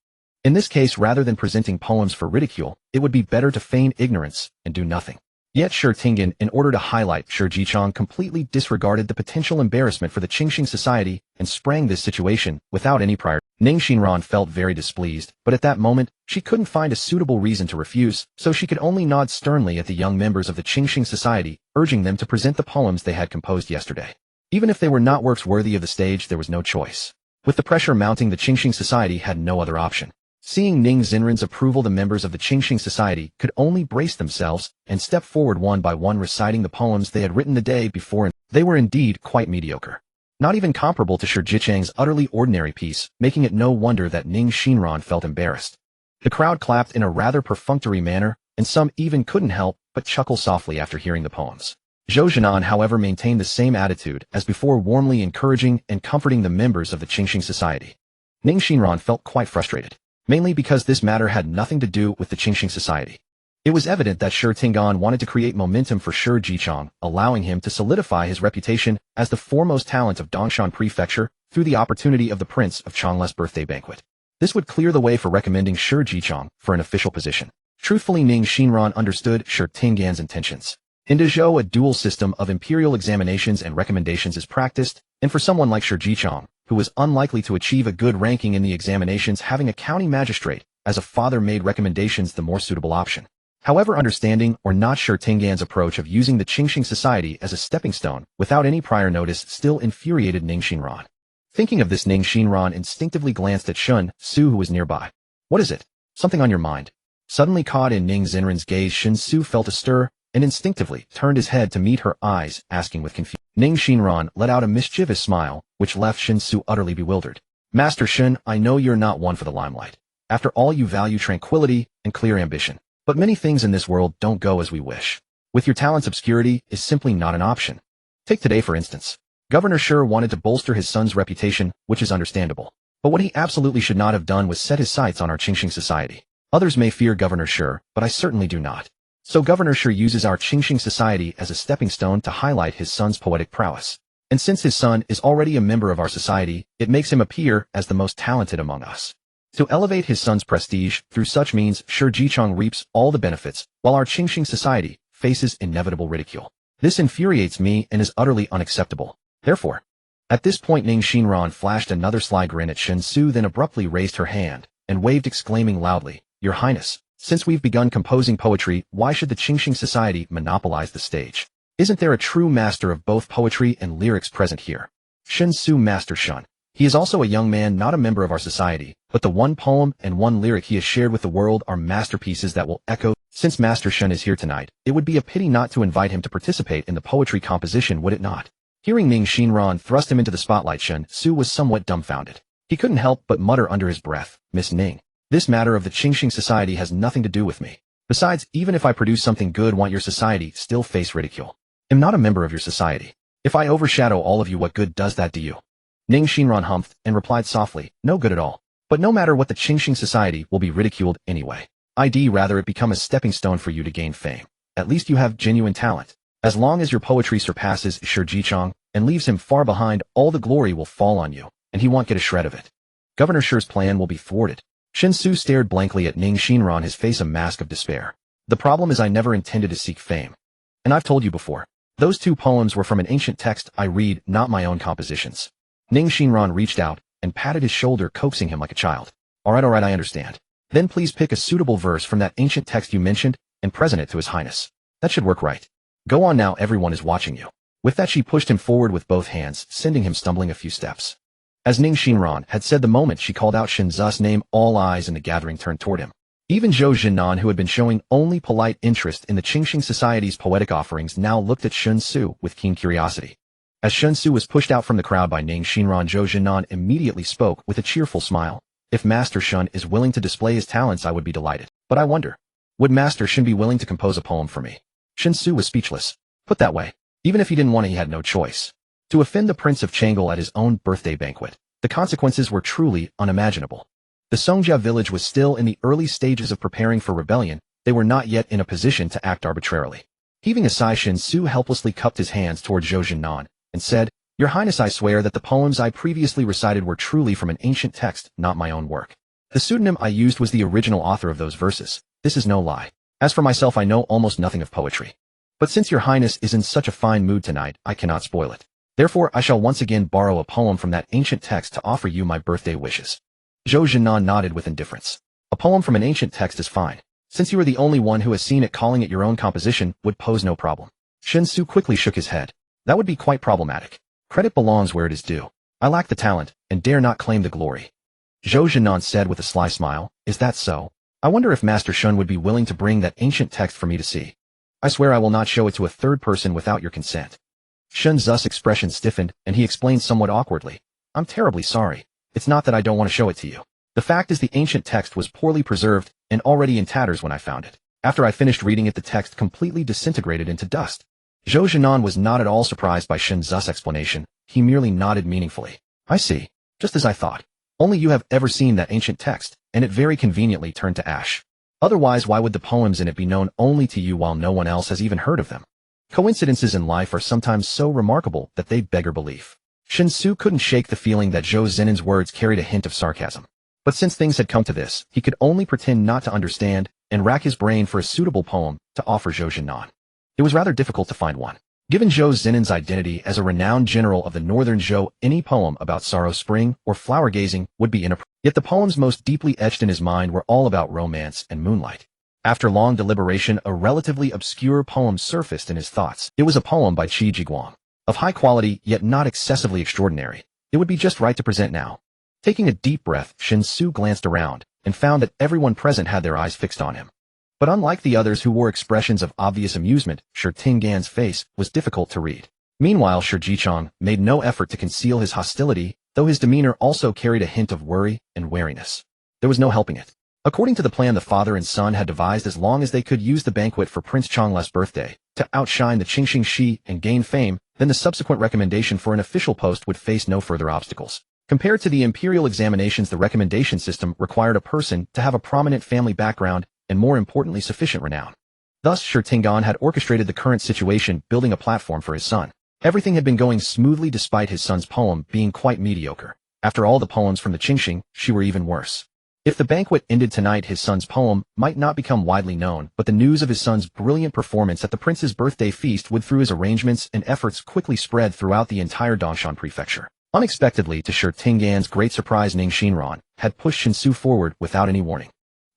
In this case, rather than presenting poems for ridicule, it would be better to feign ignorance and do nothing. Yet Shi Tingan, in order to highlight Shi Jichang, completely disregarded the potential embarrassment for the Qingxing society and sprang this situation without any prior. Ning Xinran felt very displeased, but at that moment, she couldn't find a suitable reason to refuse, so she could only nod sternly at the young members of the Qingxing society, urging them to present the poems they had composed yesterday. Even if they were not works worthy of the stage, there was no choice. With the pressure mounting, the Qingxing society had no other option. Seeing Ning Xinran's approval, the members of the Qingxing society could only brace themselves and step forward one by one, reciting the poems they had written the day before, and they were indeed quite mediocre. Not even comparable to Shi Jichang's utterly ordinary piece, making it no wonder that Ning Xinran felt embarrassed. The crowd clapped in a rather perfunctory manner, and some even couldn't help but chuckle softly after hearing the poems. Zhou Jinan, however, maintained the same attitude as before, warmly encouraging and comforting the members of the Qingxing society. Ning Xinran felt quite frustrated, mainly because this matter had nothing to do with the Qingxing society. It was evident that Shi Tingan wanted to create momentum for Shi Jichang, allowing him to solidify his reputation as the foremost talent of Dongshan Prefecture through the opportunity of the Prince of Chang'e's birthday banquet. This would clear the way for recommending Shi Jichang for an official position. Truthfully, Ning Xinran understood Shi Tingan's intentions. In Dezhou, a dual system of imperial examinations and recommendations is practiced, and for someone like Shi Jichang, who was unlikely to achieve a good ranking in the examinations, having a county magistrate as a father-made recommendations the more suitable option. However, understanding or not, Shi Tingan's approach of using the Qingxing society as a stepping stone without any prior notice still infuriated Ning Xinran. Thinking of this, Ning Xinran instinctively glanced at Shen Xu, who was nearby. "What is it? Something on your mind?" Suddenly caught in Ning Xinran's gaze, Shen Xu felt a stir and instinctively turned his head to meet her eyes, asking with confusion. Ning Xinran let out a mischievous smile, which left Shen Xu utterly bewildered. "Master Shen, I know you're not one for the limelight. After all, you value tranquility and clear ambition. But many things in this world don't go as we wish. With your talents, obscurity is simply not an option. Take today, for instance. Governor Shi wanted to bolster his son's reputation, which is understandable. But what he absolutely should not have done was set his sights on our Qingxing society. Others may fear Governor Shi, but I certainly do not. So Governor Sure uses our Qingxing society as a stepping stone to highlight his son's poetic prowess. And since his son is already a member of our society, it makes him appear as the most talented among us. To elevate his son's prestige through such means, Shi Jichong reaps all the benefits, while our Qingxing society faces inevitable ridicule. This infuriates me and is utterly unacceptable. Therefore, at this point Ning Xinran flashed another sly grin at Shen Xu, then abruptly raised her hand and waved, exclaiming loudly, "Your Highness, since we've begun composing poetry, why should the Qingxing society monopolize the stage? Isn't there a true master of both poetry and lyrics present here? Shen Xu, Master Shen. He is also a young man, not a member of our society, but the one poem and one lyric he has shared with the world are masterpieces that will echo. Since Master Shen is here tonight, it would be a pity not to invite him to participate in the poetry composition, would it not?" Hearing Ning Xinran thrust him into the spotlight, Shen Xu was somewhat dumbfounded. He couldn't help but mutter under his breath, "Miss Ning, this matter of the Qingxing society has nothing to do with me. Besides, even if I produce something good, won't your society still face ridicule? I'm not a member of your society. If I overshadow all of you, what good does that do you?" Ning Xinran humphed and replied softly, "No good at all. But no matter what, the Qingxing society will be ridiculed anyway. I'd rather it become a stepping stone for you to gain fame. At least you have genuine talent. As long as your poetry surpasses Shi Jichong and leaves him far behind, all the glory will fall on you, and he won't get a shred of it. Governor Shi's plan will be thwarted." Shen Xu stared blankly at Ning Xinran, his face a mask of despair. "The problem is I never intended to seek fame. And I've told you before. Those two poems were from an ancient text I read, not my own compositions." Ning Xinran reached out and patted his shoulder, coaxing him like a child. All right, I understand. Then please pick a suitable verse from that ancient text you mentioned and present it to His Highness. That should work, right? Go on now, everyone is watching you." With that, she pushed him forward with both hands, sending him stumbling a few steps. As Ning Xinran had said the moment she called out Shen Xu's name, all eyes in the gathering turned toward him. Even Zhou Jinan, who had been showing only polite interest in the Qingxing society's poetic offerings, now looked at Shen Xu with keen curiosity. As Shen Xu was pushed out from the crowd by Ning Xinran, Zhou Jinan immediately spoke with a cheerful smile. "If Master Shen is willing to display his talents, I would be delighted. But I wonder, would Master Shen be willing to compose a poem for me?" Shen Xu was speechless. Put that way, even if he didn't want it, he had no choice. To offend the Prince of Chang'e at his own birthday banquet, the consequences were truly unimaginable. The Songjia village was still in the early stages of preparing for rebellion. They were not yet in a position to act arbitrarily. Heaving a sigh, Shen Xu helplessly cupped his hands toward Zhou Jinan and said, "Your Highness, I swear that the poems I previously recited were truly from an ancient text, not my own work. The pseudonym I used was the original author of those verses. This is no lie. As for myself, I know almost nothing of poetry. But since your Highness is in such a fine mood tonight, I cannot spoil it. Therefore, I shall once again borrow a poem from that ancient text to offer you my birthday wishes." Zhou Jinan nodded with indifference. "A poem from an ancient text is fine. Since you are the only one who has seen it, calling it your own composition would pose no problem." Shen Xu quickly shook his head. "That would be quite problematic. Credit belongs where it is due. I lack the talent and dare not claim the glory." Zhou Jinan said with a sly smile, "Is that so? I wonder if Master Shen would be willing to bring that ancient text for me to see. I swear I will not show it to a third person without your consent." Shen Xu's expression stiffened, and he explained somewhat awkwardly, "I'm terribly sorry. It's not that I don't want to show it to you. The fact is the ancient text was poorly preserved and already in tatters when I found it. After I finished reading it, the text completely disintegrated into dust." Zhou Jinan was not at all surprised by Shen Xu's explanation. He merely nodded meaningfully. "I see. Just as I thought. Only you have ever seen that ancient text, and it very conveniently turned to ash. Otherwise, why would the poems in it be known only to you while no one else has even heard of them? Coincidences in life are sometimes so remarkable that they beggar belief." Shen Xu couldn't shake the feeling that Zhou Zinan's words carried a hint of sarcasm. But since things had come to this, he could only pretend not to understand and rack his brain for a suitable poem to offer Zhou Jinan. It was rather difficult to find one. Given Zhou Zinan's identity as a renowned general of the northern Zhou, any poem about sorrow spring or flower gazing would be inappropriate. Yet the poems most deeply etched in his mind were all about romance and moonlight. After long deliberation, a relatively obscure poem surfaced in his thoughts. It was a poem by Qi Jiguang. Of high quality, yet not excessively extraordinary. It would be just right to present now. Taking a deep breath, Shen Xu glanced around and found that everyone present had their eyes fixed on him. But unlike the others who wore expressions of obvious amusement, Shi Tinggan's face was difficult to read. Meanwhile, Shi Jichong made no effort to conceal his hostility, though his demeanor also carried a hint of worry and wariness. There was no helping it. According to the plan the father and son had devised, as long as they could use the banquet for Prince Changle's birthday to outshine the Qingxing Shi and gain fame, then the subsequent recommendation for an official post would face no further obstacles. Compared to the imperial examinations, the recommendation system required a person to have a prominent family background and, more importantly, sufficient renown. Thus, Shurtingan had orchestrated the current situation, building a platform for his son. Everything had been going smoothly despite his son's poem being quite mediocre. After all, the poems from the Qingxing, she were even worse. If the banquet ended tonight, his son's poem might not become widely known, but the news of his son's brilliant performance at the prince's birthday feast would, through his arrangements and efforts, quickly spread throughout the entire Dongshan prefecture. Unexpectedly, to Shurtingan's great surprise, Ning Xinran had pushed Shen Xu forward without any warning.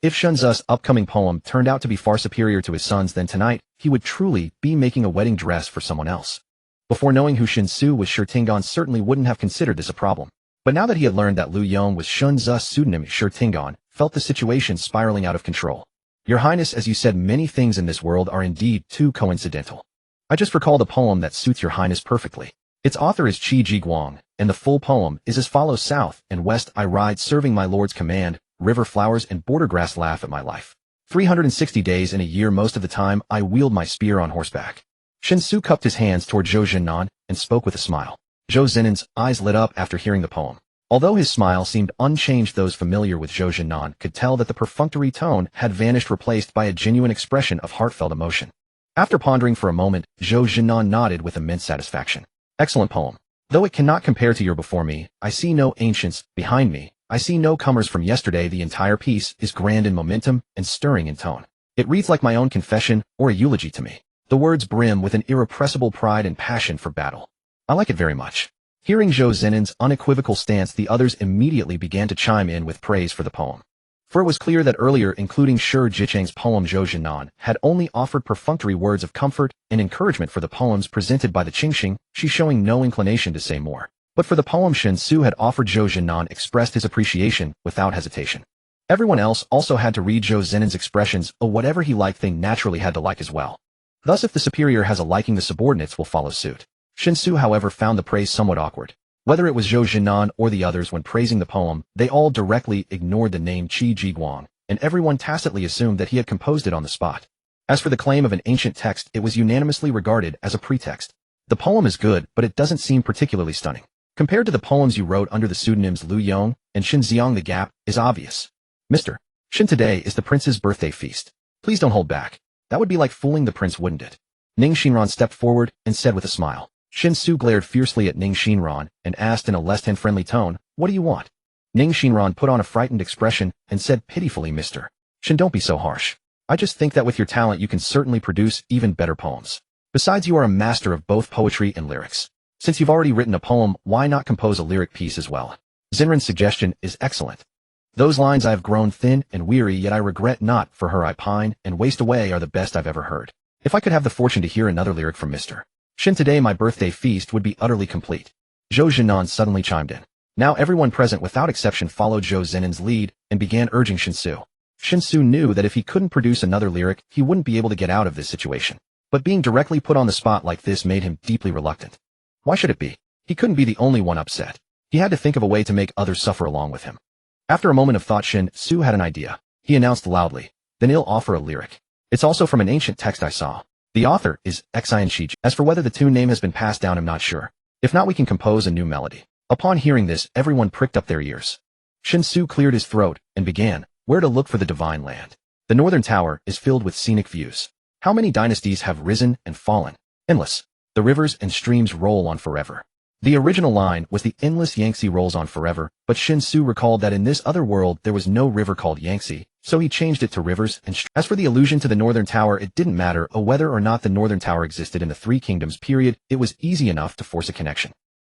If Shen Xu's upcoming poem turned out to be far superior to his son's, then tonight he would truly be making a wedding dress for someone else. Before knowing who Shen Xu was, Shurtingan certainly wouldn't have considered this a problem. But now that he had learned that Lu Yong was Shen Xu's pseudonym, Shurtingan felt the situation spiraling out of control. Your Highness, as you said, many things in this world are indeed too coincidental. I just recalled a poem that suits your Highness perfectly. Its author is Qi Jiguang, and the full poem is as follows: South and west I ride, serving my lord's command, river flowers and border grass laugh at my life. 360 days in a year, most of the time I wield my spear on horseback. Shen Xu cupped his hands toward Zhou Zhennan and spoke with a smile. Zhou Zhenan's eyes lit up after hearing the poem. Although his smile seemed unchanged, those familiar with Zhou Zhennan could tell that the perfunctory tone had vanished, replaced by a genuine expression of heartfelt emotion. After pondering for a moment, Zhou Zhennan nodded with immense satisfaction. Excellent poem. Though it cannot compare to your before me, I see no ancients behind me. I see no comers from yesterday. The entire piece is grand in momentum and stirring in tone. It reads like my own confession or a eulogy to me. The words brim with an irrepressible pride and passion for battle. I like it very much. Hearing Zhou Zhenan's unequivocal stance, the others immediately began to chime in with praise for the poem. For it was clear that earlier, including Shi Jicheng's poem, Zhou Zhennan had only offered perfunctory words of comfort and encouragement for the poems presented by the Qingxing, she showing no inclination to say more. But for the poem Shen Xu had offered, Zhou Zhennan expressed his appreciation without hesitation. Everyone else also had to read Zhou Zhenan's expressions, whatever he liked they naturally had to like as well. Thus, if the superior has a liking, the subordinates will follow suit. Shen Xu, however, found the praise somewhat awkward. Whether it was Zhou Zhennan or the others, when praising the poem, they all directly ignored the name Qi Jiguang, and everyone tacitly assumed that he had composed it on the spot. As for the claim of an ancient text, it was unanimously regarded as a pretext. The poem is good, but it doesn't seem particularly stunning. Compared to the poems you wrote under the pseudonyms Lu Yong and Shen Xiang, the gap is obvious. Mr. Shen, today is the prince's birthday feast. Please don't hold back. That would be like fooling the prince, wouldn't it? Ning Xinran stepped forward and said with a smile. Shen Xu glared fiercely at Ning Xinran and asked in a less than friendly tone, "What do you want?" Ning Xinran put on a frightened expression and said pitifully, "Mr. Shen, don't be so harsh. I just think that with your talent you can certainly produce even better poems. Besides, you are a master of both poetry and lyrics. Since you've already written a poem, why not compose a lyric piece as well? Xinran's suggestion is excellent. Those lines, I have grown thin and weary, yet I regret not, for her I pine and waste away, are the best I've ever heard. If I could have the fortune to hear another lyric from Mr. Shen today, my birthday feast would be utterly complete." Zhou Zhennan suddenly chimed in. Now everyone present without exception followed Zhou Zhenan's lead and began urging Shen Xu. Shen Xu knew that if he couldn't produce another lyric, he wouldn't be able to get out of this situation. But being directly put on the spot like this made him deeply reluctant. Why should it be? He couldn't be the only one upset. He had to think of a way to make others suffer along with him. After a moment of thought, Shen Xu had an idea. He announced loudly, "Then I'll offer a lyric. It's also from an ancient text I saw. The author is Xian. As for whether the tune name has been passed down, I'm not sure. If not, we can compose a new melody." Upon hearing this, everyone pricked up their ears. Shen Xu cleared his throat and began, "Where to look for the divine land? The northern tower is filled with scenic views. How many dynasties have risen and fallen? Endless. The rivers and streams roll on forever." The original line was "The endless Yangtze rolls on forever," but Shen Xu recalled that in this other world there was no river called Yangtze, so he changed it to rivers and streams. As for the allusion to the Northern Tower, it didn't matter whether or not the Northern Tower existed in the Three Kingdoms period, it was easy enough to force a connection.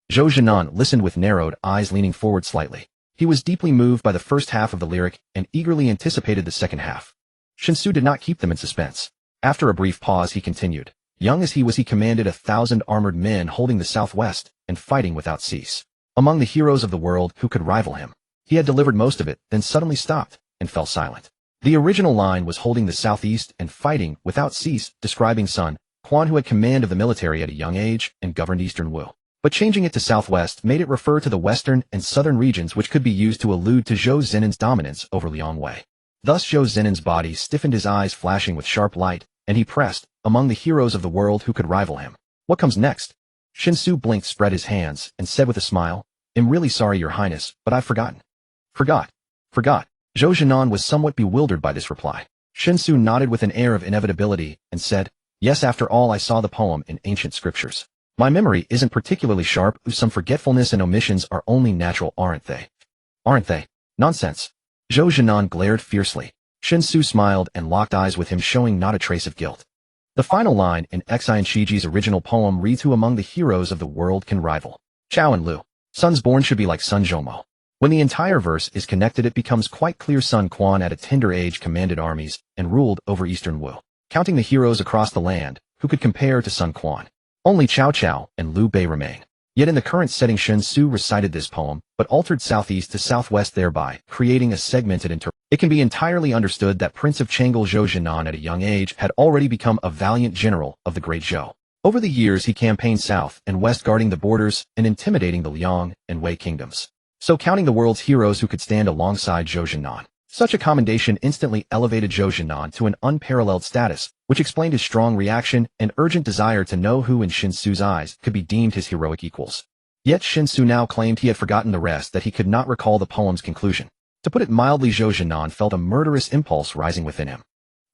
Zhou Zhennan listened with narrowed eyes, leaning forward slightly. He was deeply moved by the first half of the lyric and eagerly anticipated the second half. Shen Xu did not keep them in suspense. After a brief pause, he continued. Young as he was, he commanded 1,000 armored men holding the southwest and fighting without cease. Among the heroes of the world, who could rival him? He had delivered most of it, then suddenly stopped and fell silent. The original line was holding the southeast and fighting without cease, describing Sun Quan, who had command of the military at a young age and governed eastern Wu. But changing it to southwest made it refer to the western and southern regions, which could be used to allude to Zhou Zhenan's dominance over Liang Wei. Thus Zhou Zhenan's body stiffened, his eyes flashing with sharp light, and he pressed, among the heroes of the world, who could rival him? What comes next? Shen Xu blinked, spread his hands, and said with a smile, "I'm really sorry, Your Highness, but I've forgotten." Forgot. Zhou Zhennan was somewhat bewildered by this reply. Shen Xu nodded with an air of inevitability and said, yes, after all, I saw the poem in ancient scriptures. My memory isn't particularly sharp, some forgetfulness and omissions are only natural, aren't they? Aren't they? Nonsense. Zhou Jinan glared fiercely. Shen Xu smiled and locked eyes with him, showing not a trace of guilt. The final line in Xian Shiji's original poem reads, who among the heroes of the world can rival Chao and Lu? Sons born should be like Sun Zhoumo. When the entire verse is connected, it becomes quite clear Sun Quan at a tender age commanded armies and ruled over eastern Wu. Counting the heroes across the land, who could compare to Sun Quan? Only Cao Cao and Liu Bei remain. Yet in the current setting, Shen Xu recited this poem, but altered southeast to southwest, thereby creating a segmented interpretation. It can be entirely understood that Prince of Chang'e Zhou Jinan at a young age had already become a valiant general of the Great Zhou. Over the years, he campaigned south and west, guarding the borders and intimidating the Liang and Wei kingdoms. So counting the world's heroes who could stand alongside Zhou Jinan, such a commendation instantly elevated Zhou Jinan to an unparalleled status, which explained his strong reaction and urgent desire to know who in Shen Xu's eyes could be deemed his heroic equals. Yet Shen Xu now claimed he had forgotten the rest, that he could not recall the poem's conclusion. To put it mildly, Zhou Jinan felt a murderous impulse rising within him.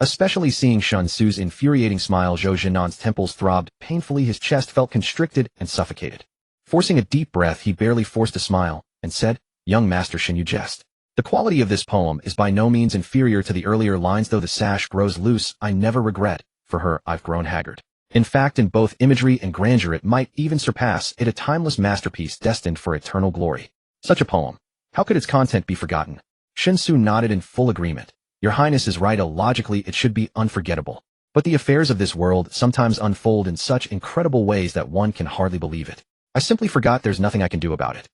Especially seeing Shen Xu's infuriating smile, Zhou Jinan's temples throbbed painfully, his chest felt constricted and suffocated. Forcing a deep breath, he barely forced a smile and said, young master Shen, you jest. The quality of this poem is by no means inferior to the earlier lines, though the sash grows loose, I never regret, for her I've grown haggard. In fact, in both imagery and grandeur, it might even surpass it, a timeless masterpiece destined for eternal glory. Such a poem. How could its content be forgotten? Shen Xu nodded in full agreement. Your Highness is right, logically it should be unforgettable. But the affairs of this world sometimes unfold in such incredible ways that one can hardly believe it. I simply forgot, there's nothing I can do about it.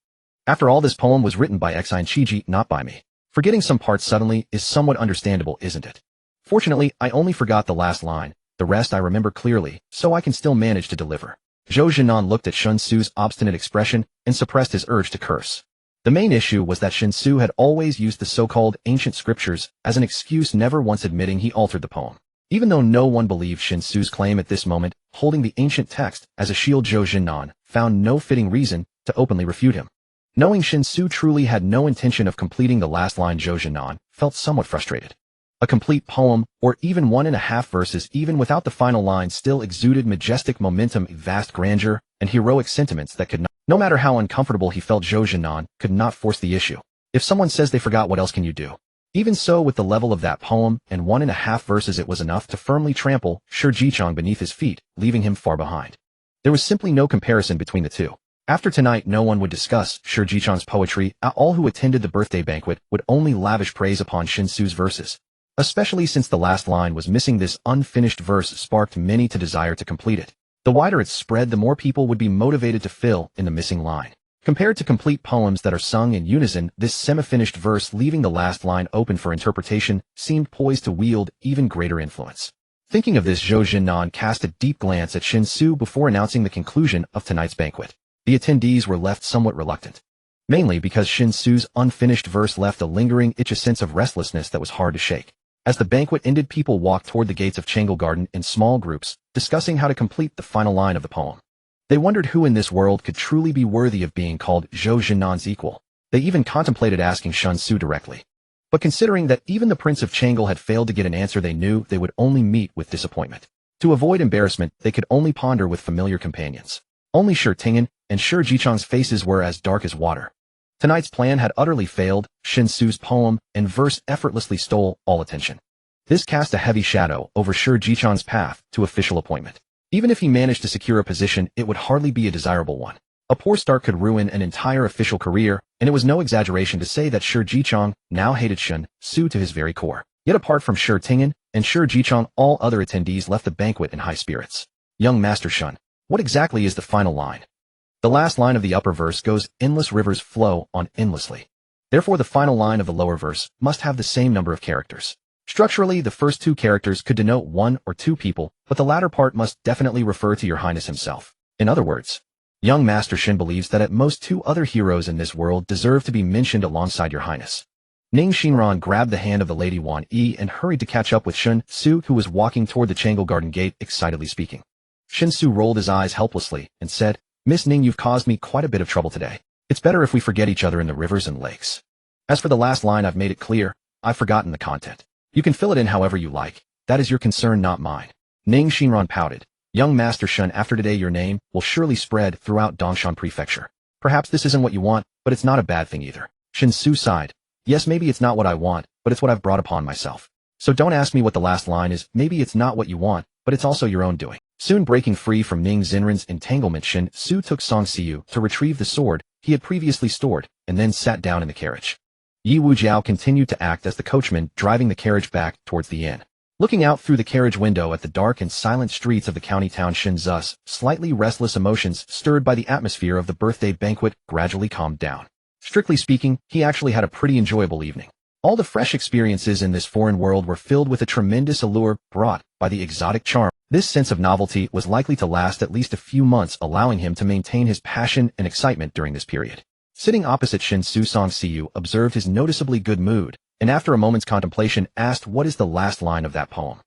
After all, this poem was written by Xian Shiji, not by me. Forgetting some parts suddenly is somewhat understandable, isn't it? Fortunately, I only forgot the last line. The rest I remember clearly, so I can still manage to deliver. Zhou Jinan looked at Shen Xu's obstinate expression and suppressed his urge to curse. The main issue was that Shen Xu had always used the so-called ancient scriptures as an excuse, never once admitting he altered the poem. Even though no one believed Shen Xu's claim at this moment, holding the ancient text as a shield, Zhou Jinan found no fitting reason to openly refute him. Knowing Shen Xu truly had no intention of completing the last line, Zhou Jinan felt somewhat frustrated. A complete poem, or even 1.5 verses, even without the final line, still exuded majestic momentum, vast grandeur, and heroic sentiments that could not, no matter how uncomfortable he felt, Zhou Jinan could not force the issue. If someone says they forgot, what else can you do? Even so, with the level of that poem and 1.5 verses, it was enough to firmly trample Shi Jichang beneath his feet, leaving him far behind. There was simply no comparison between the two. After tonight, no one would discuss Shi Jichang's poetry. All who attended the birthday banquet would only lavish praise upon Shen Xu's verses. Especially since the last line was missing, this unfinished verse sparked many to desire to complete it. The wider its spread, the more people would be motivated to fill in the missing line. Compared to complete poems that are sung in unison, this semi-finished verse, leaving the last line open for interpretation, seemed poised to wield even greater influence. Thinking of this, Zhou Jinan cast a deep glance at Shen Xu before announcing the conclusion of tonight's banquet. The attendees were left somewhat reluctant, mainly because Shen Xu's unfinished verse left a lingering itch, a sense of restlessness that was hard to shake. As the banquet ended, people walked toward the gates of Chang'e Garden in small groups, discussing how to complete the final line of the poem. They wondered who in this world could truly be worthy of being called Zhou Jinan's equal. They even contemplated asking Shen Xu directly. But considering that even the Prince of Chang'e had failed to get an answer, they knew they would only meet with disappointment. To avoid embarrassment, they could only ponder with familiar companions. Only Shi Tingen and Shi Jichang's faces were as dark as water. Tonight's plan had utterly failed. Shen Xu's poem and verse effortlessly stole all attention. This cast a heavy shadow over Shi Jichang's path to official appointment. Even if he managed to secure a position, it would hardly be a desirable one. A poor start could ruin an entire official career, and it was no exaggeration to say that Shi Jichang now hated Shen Xu to his very core. Yet apart from Shi Tingen and Shi Jichang, all other attendees left the banquet in high spirits. Young Master Shen, what exactly is the final line? The last line of the upper verse goes, endless rivers flow on endlessly. Therefore, the final line of the lower verse must have the same number of characters. Structurally, the first 2 characters could denote 1 or 2 people, but the latter part must definitely refer to Your Highness himself. In other words, young Master Shen believes that at most 2 other heroes in this world deserve to be mentioned alongside Your Highness. Ning Xinran grabbed the hand of the Lady Wan Yi and hurried to catch up with Shen Xu, who was walking toward the Chang'e Garden gate, excitedly speaking. Shen Xu rolled his eyes helplessly and said, Miss Ning, you've caused me quite a bit of trouble today. It's better if we forget each other in the rivers and lakes. As for the last line, I've made it clear, I've forgotten the content. You can fill it in however you like. That is your concern, not mine. Ning Xinran pouted. Young Master Shen, after today your name will surely spread throughout Dongshan Prefecture. Perhaps this isn't what you want, but it's not a bad thing either. Shen Xu sighed. Yes, maybe it's not what I want, but it's what I've brought upon myself. So don't ask me what the last line is. Maybe it's not what you want, but it's also your own doing. Soon breaking free from Ning Xinran's entanglement, Shen Xu took Song Xiu to retrieve the sword he had previously stored, and then sat down in the carriage. Yi Wujiao continued to act as the coachman, driving the carriage back towards the inn. Looking out through the carriage window at the dark and silent streets of the county town, Shen Xu's slightly restless emotions stirred by the atmosphere of the birthday banquet gradually calmed down. Strictly speaking, he actually had a pretty enjoyable evening. All the fresh experiences in this foreign world were filled with a tremendous allure brought by the exotic charm. This sense of novelty was likely to last at least a few months, allowing him to maintain his passion and excitement during this period. Sitting opposite Shen Xu, Song Xiu observed his noticeably good mood, and after a moment's contemplation asked, "What is the last line of that poem?"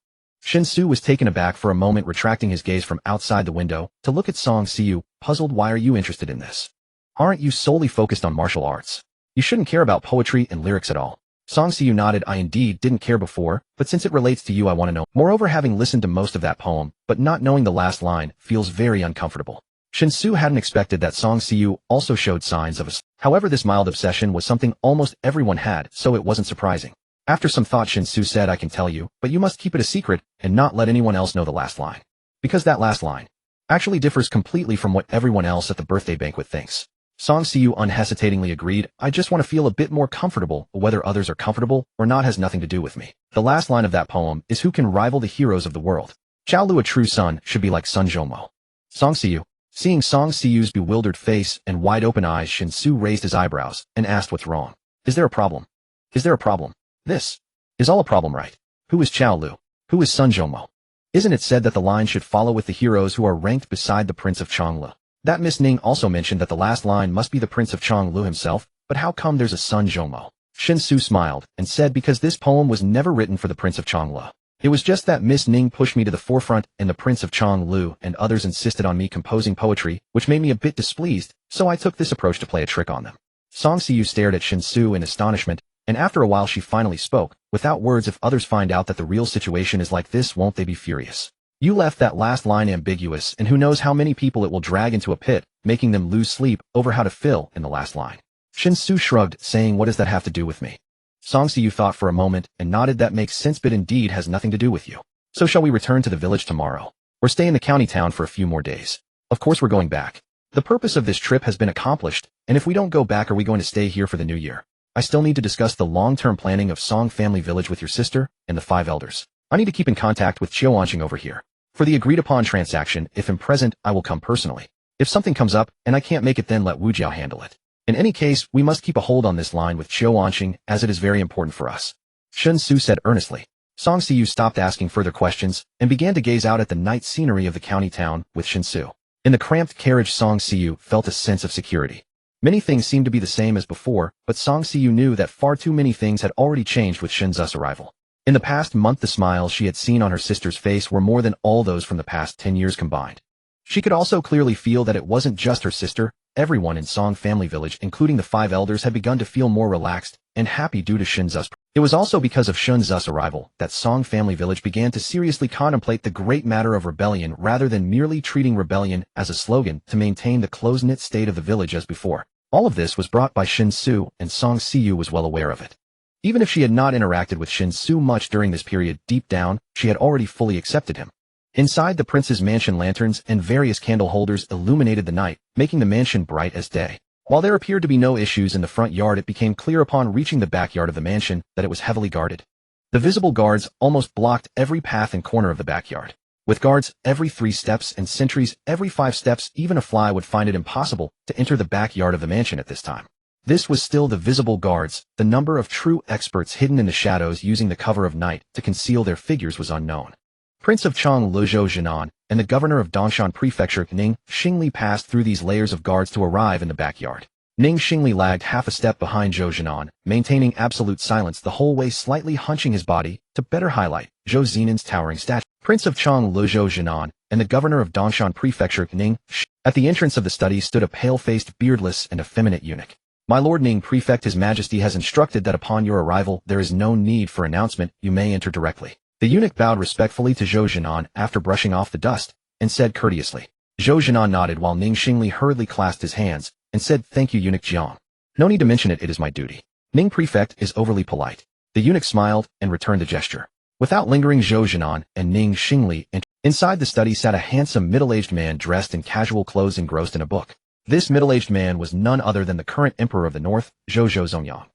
Shen Xu was taken aback for a moment, retracting his gaze from outside the window to look at Song Xiu, puzzled. "Why are you interested in this? Aren't you solely focused on martial arts? You shouldn't care about poetry and lyrics at all." Song Xiu nodded. "I indeed didn't care before, but since it relates to you I want to know. Moreover, having listened to most of that poem, but not knowing the last line, feels very uncomfortable." Shen Xu hadn't expected that Song Xiu also showed signs of however, this mild obsession was something almost everyone had, so it wasn't surprising. After some thought, Shen Xu said, "I can tell you, but you must keep it a secret and not let anyone else know the last line. Because that last line actually differs completely from what everyone else at the birthday banquet thinks." Song Xiu unhesitatingly agreed. "I just want to feel a bit more comfortable. Whether others are comfortable or not has nothing to do with me. The last line of that poem is, who can rival the heroes of the world? Chao Lu, a true son, should be like Sun Zhoumo." Song Xiu. Seeing Song Xiu's bewildered face and wide-open eyes, Shen Xu raised his eyebrows and asked, "What's wrong? Is there a problem? Is there a problem? This is all a problem, right? Who is Chao Lu? Who is Sun Zhoumo? Isn't it said that the line should follow with the heroes who are ranked beside the Prince of Changlu? That Miss Ning also mentioned that the last line must be the Prince of Changlu himself, but how come there's a Sun Zhoumo?" Shen Xu smiled and said, "Because this poem was never written for the Prince of Changlu. It was just that Miss Ning pushed me to the forefront, and the Prince of Changlu and others insisted on me composing poetry, which made me a bit displeased, so I took this approach to play a trick on them." Song Xiu stared at Shen Xu in astonishment, and after a while she finally spoke, "Without words, if others find out that the real situation is like this, won't they be furious? You left that last line ambiguous, and who knows how many people it will drag into a pit, making them lose sleep over how to fill in the last line." Shen Xu shrugged, saying, "What does that have to do with me?" Song Xiu thought for a moment and nodded. "That makes sense, but indeed has nothing to do with you. So shall we return to the village tomorrow? Or stay in the county town for a few more days?" "Of course we're going back. The purpose of this trip has been accomplished, and if we don't go back, are we going to stay here for the new year? I still need to discuss the long-term planning of Song Family Village with your sister and the 5 elders. I need to keep in contact with Qiuanqing over here. For the agreed-upon transaction, if I'm present, I will come personally. If something comes up and I can't make it, then let Wu Jiao handle it. In any case, we must keep a hold on this line with Qiuanqing, as it is very important for us," Shen Xu said earnestly. Song Xiu stopped asking further questions and began to gaze out at the night scenery of the county town with Shen Xu. In the cramped carriage, Song Xiu felt a sense of security. Many things seemed to be the same as before, but Song Xiu knew that far too many things had already changed with Shen Xu's arrival. In the past month, the smiles she had seen on her sister's face were more than all those from the past 10 years combined. She could also clearly feel that it wasn't just her sister. Everyone in Song Family Village, including the 5 elders, had begun to feel more relaxed and happy due to Shen Xu's. It was also because of Shen Xu's arrival that Song Family Village began to seriously contemplate the great matter of rebellion, rather than merely treating rebellion as a slogan to maintain the close-knit state of the village as before. All of this was brought by Shen Xu, and Song Xiu was well aware of it. Even if she had not interacted with Shen Xu much during this period, deep down, she had already fully accepted him. Inside the prince's mansion, lanterns and various candle holders illuminated the night, making the mansion bright as day. While there appeared to be no issues in the front yard, it became clear upon reaching the backyard of the mansion that it was heavily guarded. The visible guards almost blocked every path and corner of the backyard. With guards every 3 steps and sentries every 5 steps, even a fly would find it impossible to enter the backyard of the mansion at this time. This was still the visible guards. The number of true experts hidden in the shadows using the cover of night to conceal their figures was unknown. Prince of Changlu Zhou Jinan and the governor of Dongshan Prefecture Ning Xingli passed through these layers of guards to arrive in the backyard. Ning Xingli lagged half a step behind Zhou Jinan, maintaining absolute silence the whole way, slightly hunching his body to better highlight Zhou Zinan's towering stature. Prince of Changlu Zhou Jinan and the governor of Dongshan Prefecture Ning Xingli. At the entrance of the study stood a pale-faced, beardless, and effeminate eunuch. My Lord Ning Prefect, His Majesty has instructed that upon your arrival there is no need for announcement, you may enter directly. The eunuch bowed respectfully to Zhou Jinan after brushing off the dust, and said courteously. Zhou Jinan nodded while Ning Xingli hurriedly clasped his hands, and said, "Thank you, Eunuch Jiang. No need to mention it, it is my duty." Ning Prefect is overly polite. The eunuch smiled and returned the gesture. Without lingering, Zhou Jinan and Ning Xingli entered. Inside the study sat a handsome middle-aged man dressed in casual clothes engrossed in a book. This middle-aged man was none other than the current Emperor of the North, Zhou Zhongyang.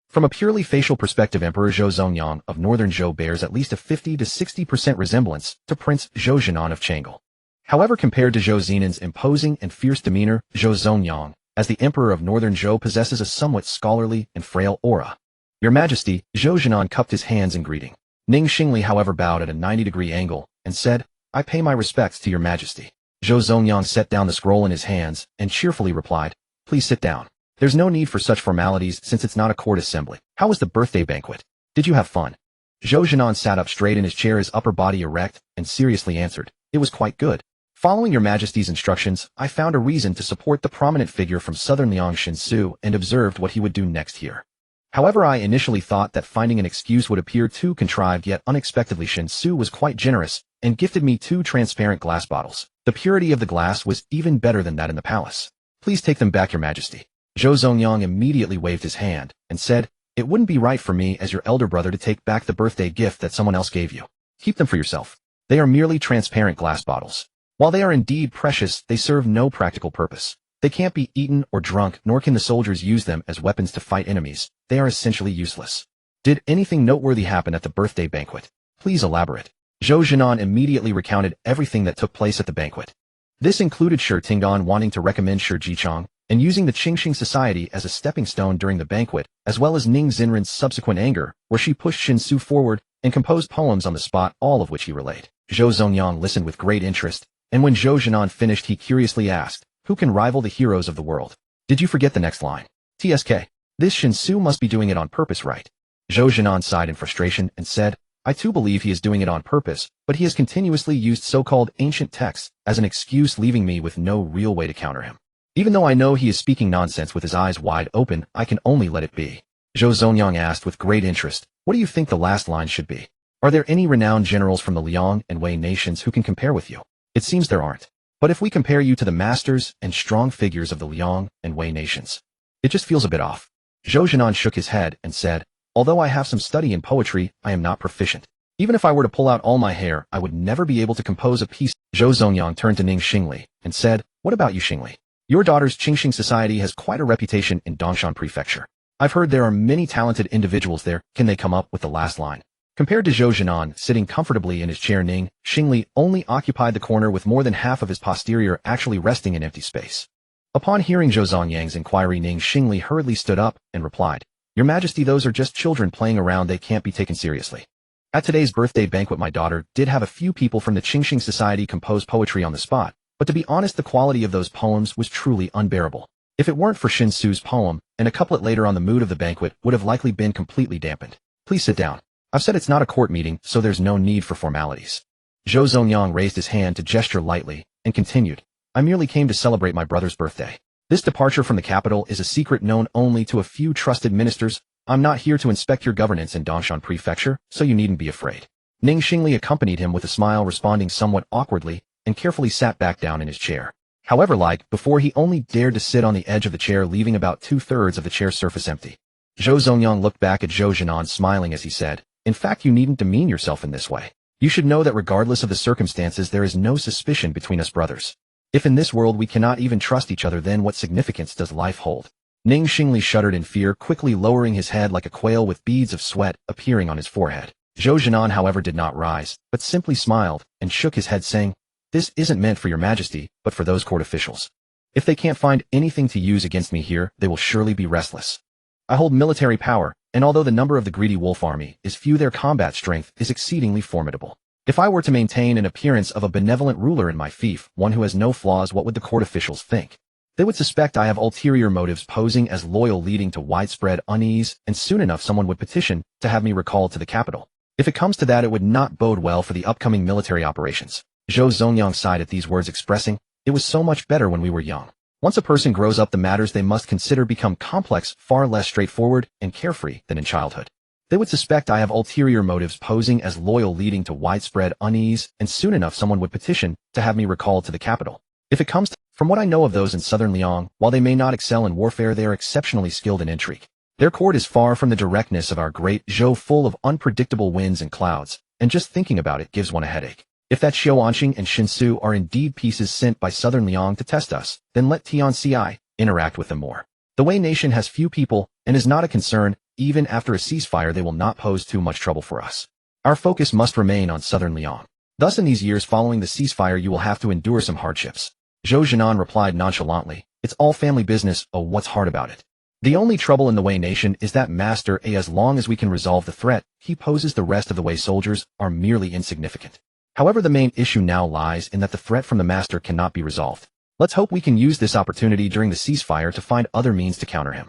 From a purely facial perspective, Emperor Zhou Zhongyang of Northern Zhou bears at least a 50 to 60% resemblance to Prince Zhou Jinan of Chang'e. However, compared to Zhou Zinan's imposing and fierce demeanor, Zhou Zhongyang, as the Emperor of Northern Zhou, possesses a somewhat scholarly and frail aura. Your Majesty, Zhou Jinan cupped his hands in greeting. Ning Xingli, however, bowed at a 90-degree angle and said, "I pay my respects to your Majesty." Zhou Zhongyang set down the scroll in his hands and cheerfully replied, "Please sit down. There's no need for such formalities since it's not a court assembly. How was the birthday banquet? Did you have fun?" Zhou Jinan sat up straight in his chair, his upper body erect, and seriously answered, "It was quite good. Following your Majesty's instructions, I found a reason to support the prominent figure from Southern Liang, Shen Xu, and observed what he would do next here. However, I initially thought that finding an excuse would appear too contrived, yet unexpectedly Shen Xu was quite generous and gifted me 2 transparent glass bottles. The purity of the glass was even better than that in the palace. Please take them back, your Majesty." Zhou Zhongyang immediately waved his hand and said, "It wouldn't be right for me as your elder brother to take back the birthday gift that someone else gave you. Keep them for yourself. They are merely transparent glass bottles. While they are indeed precious, they serve no practical purpose. They can't be eaten or drunk, nor can the soldiers use them as weapons to fight enemies. They are essentially useless." "Did anything noteworthy happen at the birthday banquet? Please elaborate." Zhou Jinan immediately recounted everything that took place at the banquet. This included Shi Tingdan wanting to recommend Shi Jichang and using the Qingxing Society as a stepping stone during the banquet, as well as Ning Xinren's subsequent anger, where she pushed Shen Xu forward and composed poems on the spot, all of which he relayed. Zhou Zhongyang listened with great interest, and when Zhou Jinan finished, he curiously asked, "Who can rival the heroes of the world? Did you forget the next line? TSK. This Shen Xu must be doing it on purpose, right?" Zhou Jinan sighed in frustration and said, "I too believe he is doing it on purpose, but he has continuously used so-called ancient texts as an excuse, leaving me with no real way to counter him. Even though I know he is speaking nonsense with his eyes wide open, I can only let it be." Zhou Zhongyang asked with great interest, "What do you think the last line should be? Are there any renowned generals from the Liang and Wei nations who can compare with you?" "It seems there aren't. But if we compare you to the masters and strong figures of the Liang and Wei nations, it just feels a bit off." Zhou Jinan shook his head and said, "Although I have some study in poetry, I am not proficient. Even if I were to pull out all my hair, I would never be able to compose a piece." Zhou Zhongyang turned to Ning Xingli and said, "What about you, Xingli? Your daughter's Qingxing Society has quite a reputation in Dongshan Prefecture. I've heard there are many talented individuals there. Can they come up with the last line?" Compared to Zhou Jinan, sitting comfortably in his chair, Ning Xingli only occupied the corner with more than half of his posterior actually resting in empty space. Upon hearing Zhou Zhongyang's inquiry, Ning Xingli hurriedly stood up and replied, "Your Majesty, those are just children playing around. They can't be taken seriously. At today's birthday banquet, my daughter did have a few people from the Qingxing Society compose poetry on the spot, but to be honest, the quality of those poems was truly unbearable. If it weren't for Shen Xu's poem, and a couplet later on, the mood of the banquet would have likely been completely dampened. Please sit down. I've said it's not a court meeting, so there's no need for formalities." Zhou Zhongyang raised his hand to gesture lightly and continued, "I merely came to celebrate my brother's birthday. This departure from the capital is a secret known only to a few trusted ministers. I'm not here to inspect your governance in Dongshan Prefecture, so you needn't be afraid." Ning Xingli accompanied him with a smile, responding somewhat awkwardly, and carefully sat back down in his chair. However, like before, he only dared to sit on the edge of the chair, leaving about 2/3 of the chair's surface empty. Zhou Zhongyang looked back at Zhou Jinan, smiling as he said, "In fact, you needn't demean yourself in this way. You should know that regardless of the circumstances, there is no suspicion between us brothers. If in this world we cannot even trust each other, then what significance does life hold?" Ning Xingli shuddered in fear, quickly lowering his head like a quail with beads of sweat appearing on his forehead. Zhou Jinan, however, did not rise, but simply smiled and shook his head, saying, "This isn't meant for your Majesty, but for those court officials. If they can't find anything to use against me here, they will surely be restless. I hold military power, and although the number of the greedy wolf army is few, their combat strength is exceedingly formidable. If I were to maintain an appearance of a benevolent ruler in my fief, one who has no flaws, what would the court officials think? They would suspect I have ulterior motives, posing as loyal, leading to widespread unease, and soon enough someone would petition to have me recalled to the capital. If it comes to that, it would not bode well for the upcoming military operations." Zhou Zhongyang sighed at these words, expressing, "It was so much better when we were young. Once a person grows up, the matters they must consider become complex, far less straightforward and carefree than in childhood. They would suspect I have ulterior motives, posing as loyal, leading to widespread unease, and soon enough someone would petition to have me recalled to the capital. If it comes to, from what I know of those in southern Liang, while they may not excel in warfare, they are exceptionally skilled in intrigue. Their court is far from the directness of our great Zhou, full of unpredictable winds and clouds, and just thinking about it gives one a headache. If that Xiao Anqing and Shen Xu are indeed pieces sent by southern Liang to test us, then let Tianci interact with them more. The Wei nation has few people and is not a concern. Even after a ceasefire, they will not pose too much trouble for us. Our focus must remain on southern Liang. Thus, in these years following the ceasefire, you will have to endure some hardships. Zhou Jianan replied nonchalantly, "It's all family business. Oh, what's hard about it? The only trouble in the Wei nation is that Master A. As long as we can resolve the threat he poses, the rest of the Wei soldiers are merely insignificant. However, the main issue now lies in that the threat from the Master cannot be resolved. Let's hope we can use this opportunity during the ceasefire to find other means to counter him.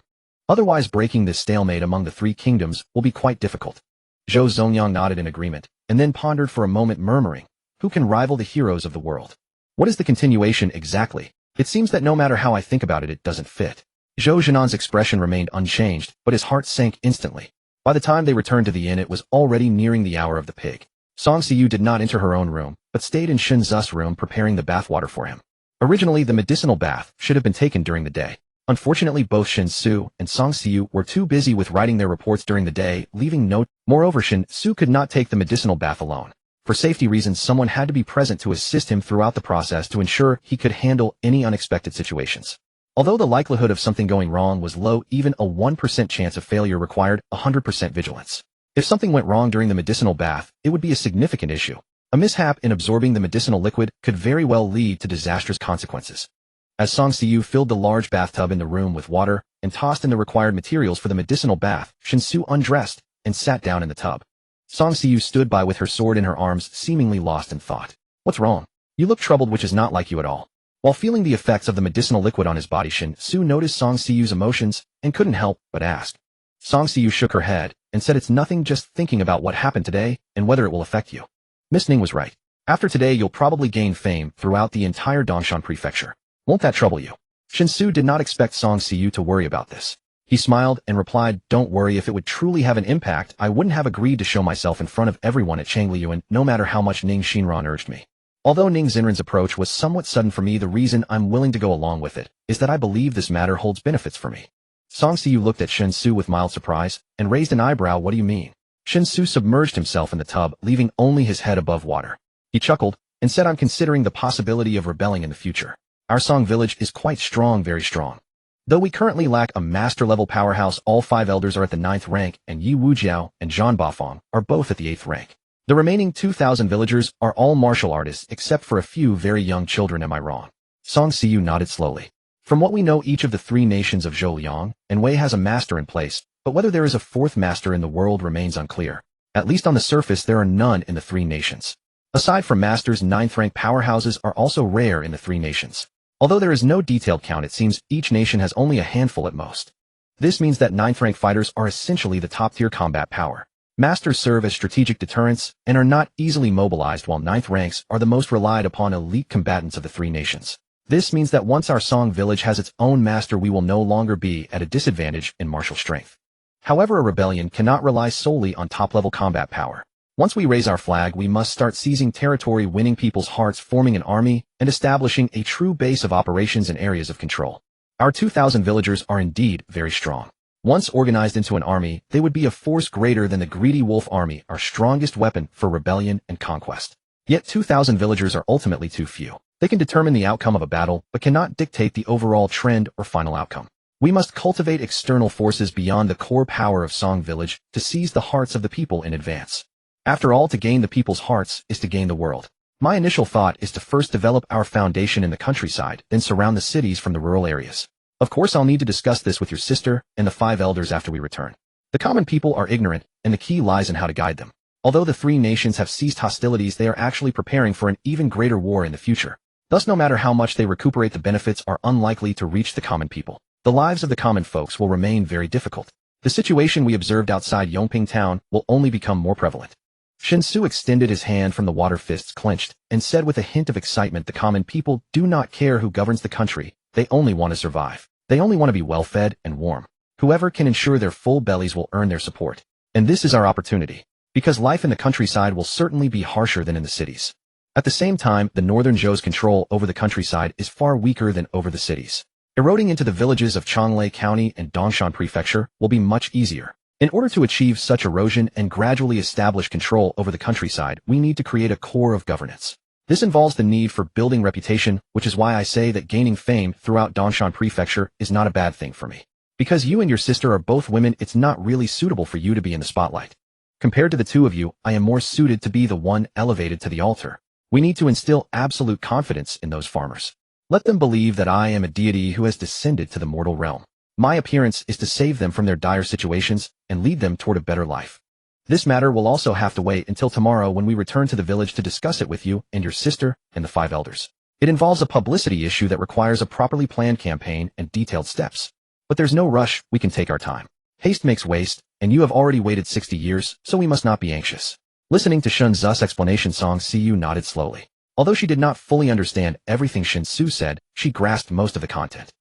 Otherwise, breaking this stalemate among the three kingdoms will be quite difficult." Zhou Zongyang nodded in agreement, and then pondered for a moment, murmuring, "Who can rival the heroes of the world? What is the continuation exactly? It seems that no matter how I think about it, it doesn't fit." Zhou Jinan's expression remained unchanged, but his heart sank instantly. By the time they returned to the inn, it was already nearing the hour of the pig. Song Xiu did not enter her own room, but stayed in Shen Xu's room preparing the bathwater for him. Originally, the medicinal bath should have been taken during the day. Unfortunately, both Shen Xu and Song Xiu were too busy with writing their reports during the day, leaving no. Moreover, Shen Xu could not take the medicinal bath alone. For safety reasons, someone had to be present to assist him throughout the process to ensure he could handle any unexpected situations. Although the likelihood of something going wrong was low, even a 1% chance of failure required 100% vigilance. If something went wrong during the medicinal bath, it would be a significant issue. A mishap in absorbing the medicinal liquid could very well lead to disastrous consequences. As Song Xiu filled the large bathtub in the room with water and tossed in the required materials for the medicinal bath, Shen Xu undressed and sat down in the tub. Song Xiu stood by with her sword in her arms, seemingly lost in thought. "What's wrong? You look troubled, which is not like you at all." While feeling the effects of the medicinal liquid on his body, Shen Xu noticed Song Xiu's emotions and couldn't help but ask. Song Xiu shook her head and said, "It's nothing, just thinking about what happened today and whether it will affect you." Miss Ning was right. After today, you'll probably gain fame throughout the entire Dongshan prefecture. Won't that trouble you? Shen Xu did not expect Song Xiu to worry about this. He smiled and replied, "Don't worry, if it would truly have an impact, I wouldn't have agreed to show myself in front of everyone at Changliuan, no matter how much Ning Xinran urged me. Although Ning Xinran's approach was somewhat sudden for me, the reason I'm willing to go along with it is that I believe this matter holds benefits for me." Song Xiu looked at Shen Xu with mild surprise and raised an eyebrow. "What do you mean?" Shen Xu submerged himself in the tub, leaving only his head above water. He chuckled and said, "I'm considering the possibility of rebelling in the future. Our Song village is quite strong, very strong. Though we currently lack a master-level powerhouse, all 5 elders are at the 9th rank, and Yi Wujiao and Zhan Bafang are both at the 8th rank. The remaining 2,000 villagers are all martial artists, except for a few very young children. Am I wrong?" Song Xiu nodded slowly. "From what we know, each of the 3 nations of Zhouliang and Wei has a master in place, but whether there is a 4th master in the world remains unclear. At least on the surface, there are none in the 3 nations. Aside from masters, 9th-rank powerhouses are also rare in the 3 nations. Although there is no detailed count, it seems each nation has only a handful at most. This means that 9th-rank fighters are essentially the top-tier combat power. Masters serve as strategic deterrents and are not easily mobilized, while 9th ranks are the most relied upon elite combatants of the 3 nations. This means that once our Song village has its own master, we will no longer be at a disadvantage in martial strength. However, a rebellion cannot rely solely on top-level combat power. Once we raise our flag, we must start seizing territory, winning people's hearts, forming an army, and establishing a true base of operations and areas of control. Our 2,000 villagers are indeed very strong. Once organized into an army, they would be a force greater than the greedy wolf army, our strongest weapon for rebellion and conquest. Yet 2,000 villagers are ultimately too few. They can determine the outcome of a battle, but cannot dictate the overall trend or final outcome. We must cultivate external forces beyond the core power of Song village to seize the hearts of the people in advance. After all, to gain the people's hearts is to gain the world. My initial thought is to first develop our foundation in the countryside, then surround the cities from the rural areas. Of course, I'll need to discuss this with your sister and the 5 elders after we return. The common people are ignorant, and the key lies in how to guide them. Although the 3 nations have ceased hostilities, they are actually preparing for an even greater war in the future. Thus, no matter how much they recuperate, the benefits are unlikely to reach the common people. The lives of the common folks will remain very difficult. The situation we observed outside Yongping town will only become more prevalent. Shen Xu extended his hand from the water, fists clenched, and said with a hint of excitement, "The common people do not care who governs the country. they only want to survive. They only want to be well-fed and warm. Whoever can ensure their full bellies will earn their support. And this is our opportunity. Because life in the countryside will certainly be harsher than in the cities. At the same time, the northern Zhou's control over the countryside is far weaker than over the cities. Eroding into the villages of Changlei County and Dongshan Prefecture will be much easier. In order to achieve such erosion and gradually establish control over the countryside, we need to create a core of governance. This involves the need for building reputation, which is why I say that gaining fame throughout Dongshan Prefecture is not a bad thing for me. Because you and your sister are both women, it's not really suitable for you to be in the spotlight. Compared to the two of you, I am more suited to be the one elevated to the altar. We need to instill absolute confidence in those farmers. Let them believe that I am a deity who has descended to the mortal realm. My appearance is to save them from their dire situations and lead them toward a better life. This matter will also have to wait until tomorrow when we return to the village to discuss it with you and your sister and the 5 elders. It involves a publicity issue that requires a properly planned campaign and detailed steps. But there's no rush, we can take our time. Haste makes waste, and you have already waited 60 years, so we must not be anxious. Listening to Shen Xu's explanation, Song Xiu nodded slowly. Although she did not fully understand everything Shen Xu said, she grasped most of the content.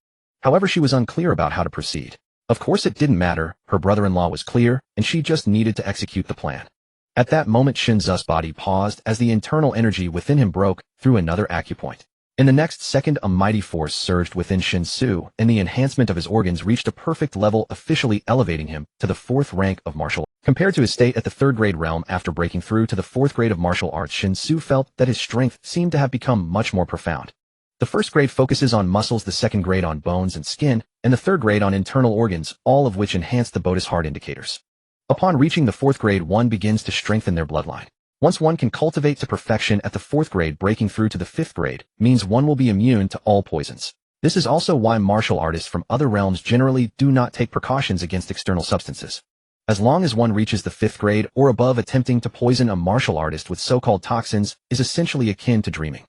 However, she was unclear about how to proceed. Of course it didn't matter, her brother-in-law was clear, and she just needed to execute the plan. At that moment Shen Xu's body paused as the internal energy within him broke through another acupoint. In the next second a mighty force surged within Shen Xu, and the enhancement of his organs reached a perfect level, officially elevating him to the 4th rank of martial arts. Compared to his state at the 3rd grade realm after breaking through to the 4th grade of martial arts, Shen Xu felt that his strength seemed to have become much more profound. The 1st grade focuses on muscles, the 2nd grade on bones and skin, and the 3rd grade on internal organs, all of which enhance the body's heart indicators. Upon reaching the 4th grade, one begins to strengthen their bloodline. Once one can cultivate to perfection at the 4th grade, breaking through to the 5th grade means one will be immune to all poisons. This is also why martial artists from other realms generally do not take precautions against external substances. As long as one reaches the 5th grade or above, attempting to poison a martial artist with so-called toxins is essentially akin to dreaming.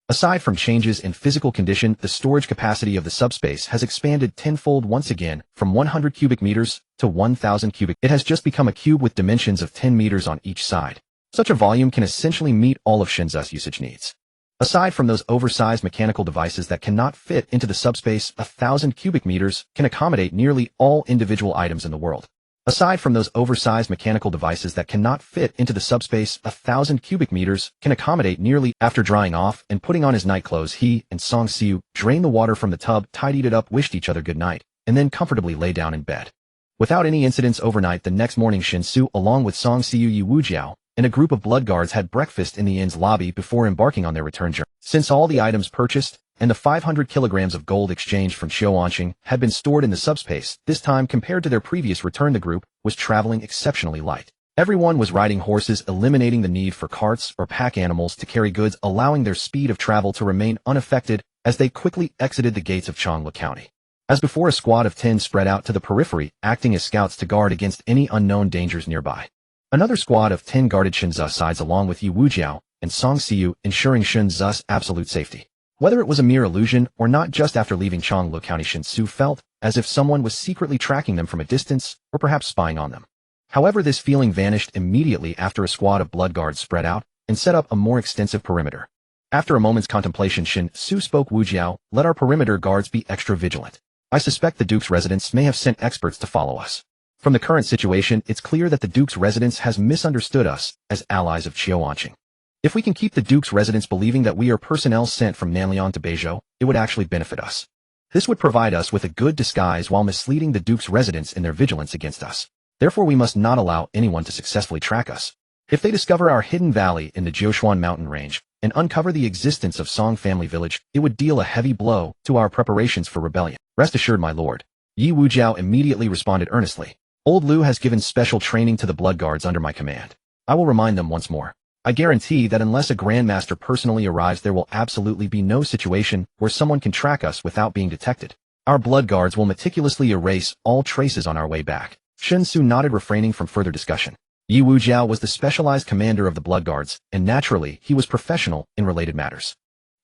Aside from changes in physical condition, the storage capacity of the subspace has expanded tenfold once again, from 100 cubic meters to 1,000 cubic. It has just become a cube with dimensions of 10 meters on each side. Such a volume can essentially meet all of Shen Xu's usage needs. Aside from those oversized mechanical devices that cannot fit into the subspace, 1,000 cubic meters can accommodate nearly all individual items in the world. Aside from those oversized mechanical devices that cannot fit into the subspace, 1,000 cubic meters can accommodate nearly. After drying off and putting on his night clothes, he and Song Xiu drained the water from the tub, tidied it up, wished each other good night, and then comfortably lay down in bed. Without any incidents overnight, the next morning Shen Xu, along with Song Xiu, Yi Wujiao, and a group of blood guards had breakfast in the inn's lobby before embarking on their return journey. Since all the items purchased and the 500 kilograms of gold exchanged from Xiaoanqing had been stored in the subspace, this time compared to their previous return, the group was traveling exceptionally light. Everyone was riding horses, eliminating the need for carts or pack animals to carry goods, allowing their speed of travel to remain unaffected as they quickly exited the gates of Changlei County. As before, a squad of 10 spread out to the periphery, acting as scouts to guard against any unknown dangers nearby. Another squad of 10 guarded Shen Xu's sides along with Yi Wujiao and Song Xiu, ensuring Shen Xu's absolute safety. Whether it was a mere illusion or not, just after leaving Changlei County, Shen Xu felt as if someone was secretly tracking them from a distance or perhaps spying on them. However, this feeling vanished immediately after a squad of blood guards spread out and set up a more extensive perimeter. After a moment's contemplation, Shen Xu spoke. Wujiao, let our perimeter guards be extra vigilant. I suspect the Duke's residence may have sent experts to follow us. From the current situation, it's clear that the Duke's residence has misunderstood us as allies of Xiaoanqing. If we can keep the Duke's residence believing that we are personnel sent from Nanliang to Beizhou, it would actually benefit us. This would provide us with a good disguise while misleading the Duke's residents in their vigilance against us. Therefore, we must not allow anyone to successfully track us. If they discover our hidden valley in the Jiushuan mountain range and uncover the existence of Song family village, it would deal a heavy blow to our preparations for rebellion. Rest assured, my lord. Yi Wujiao immediately responded earnestly. Old Liu has given special training to the blood guards under my command. I will remind them once more. I guarantee that unless a grandmaster personally arrives, there will absolutely be no situation where someone can track us without being detected. Our blood guards will meticulously erase all traces on our way back. Shen Xu nodded, refraining from further discussion. Yi Wujiao was the specialized commander of the blood guards, and naturally, he was professional in related matters.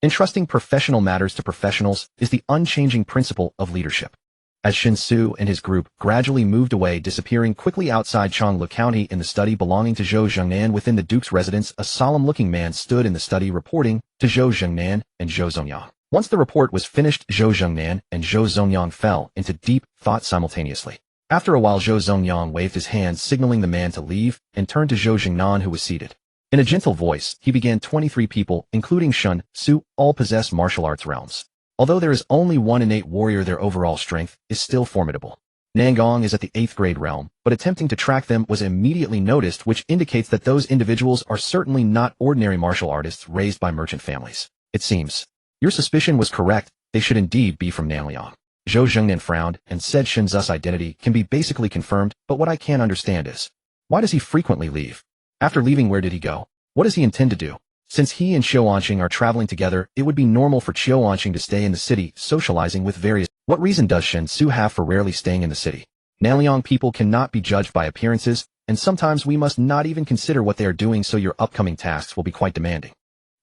Entrusting professional matters to professionals is the unchanging principle of leadership. As Shen Xu and his group gradually moved away, disappearing quickly outside Changlei County in the study belonging to Zhou Zhengnan within the Duke's residence, a solemn-looking man stood in the study reporting to Zhou Zhengnan and Zhou Zongyang. Once the report was finished, Zhou Zhengnan and Zhou Zongyang fell into deep thought simultaneously. After a while, Zhou Zongyang waved his hand, signaling the man to leave, and turned to Zhou Jingnan, who was seated. In a gentle voice, he began. 23 people, including Shen Xu, all possess martial arts realms. Although there is only one innate warrior, their overall strength is still formidable. Nangong is at the 8th grade realm, but attempting to track them was immediately noticed, which indicates that those individuals are certainly not ordinary martial artists raised by merchant families. It seems your suspicion was correct. They should indeed be from Nanliang. Zhou Zhengnan frowned and said Shen Xu's identity can be basically confirmed, but what I can't understand is, why does he frequently leave? After leaving, where did he go? What does he intend to do? Since he and Qiu Anqing are traveling together, it would be normal for Qiu Anqing to stay in the city, socializing with various. What reason does Shen Xu have for rarely staying in the city? Nanliang people cannot be judged by appearances, and sometimes we must not even consider what they are doing, so your upcoming tasks will be quite demanding.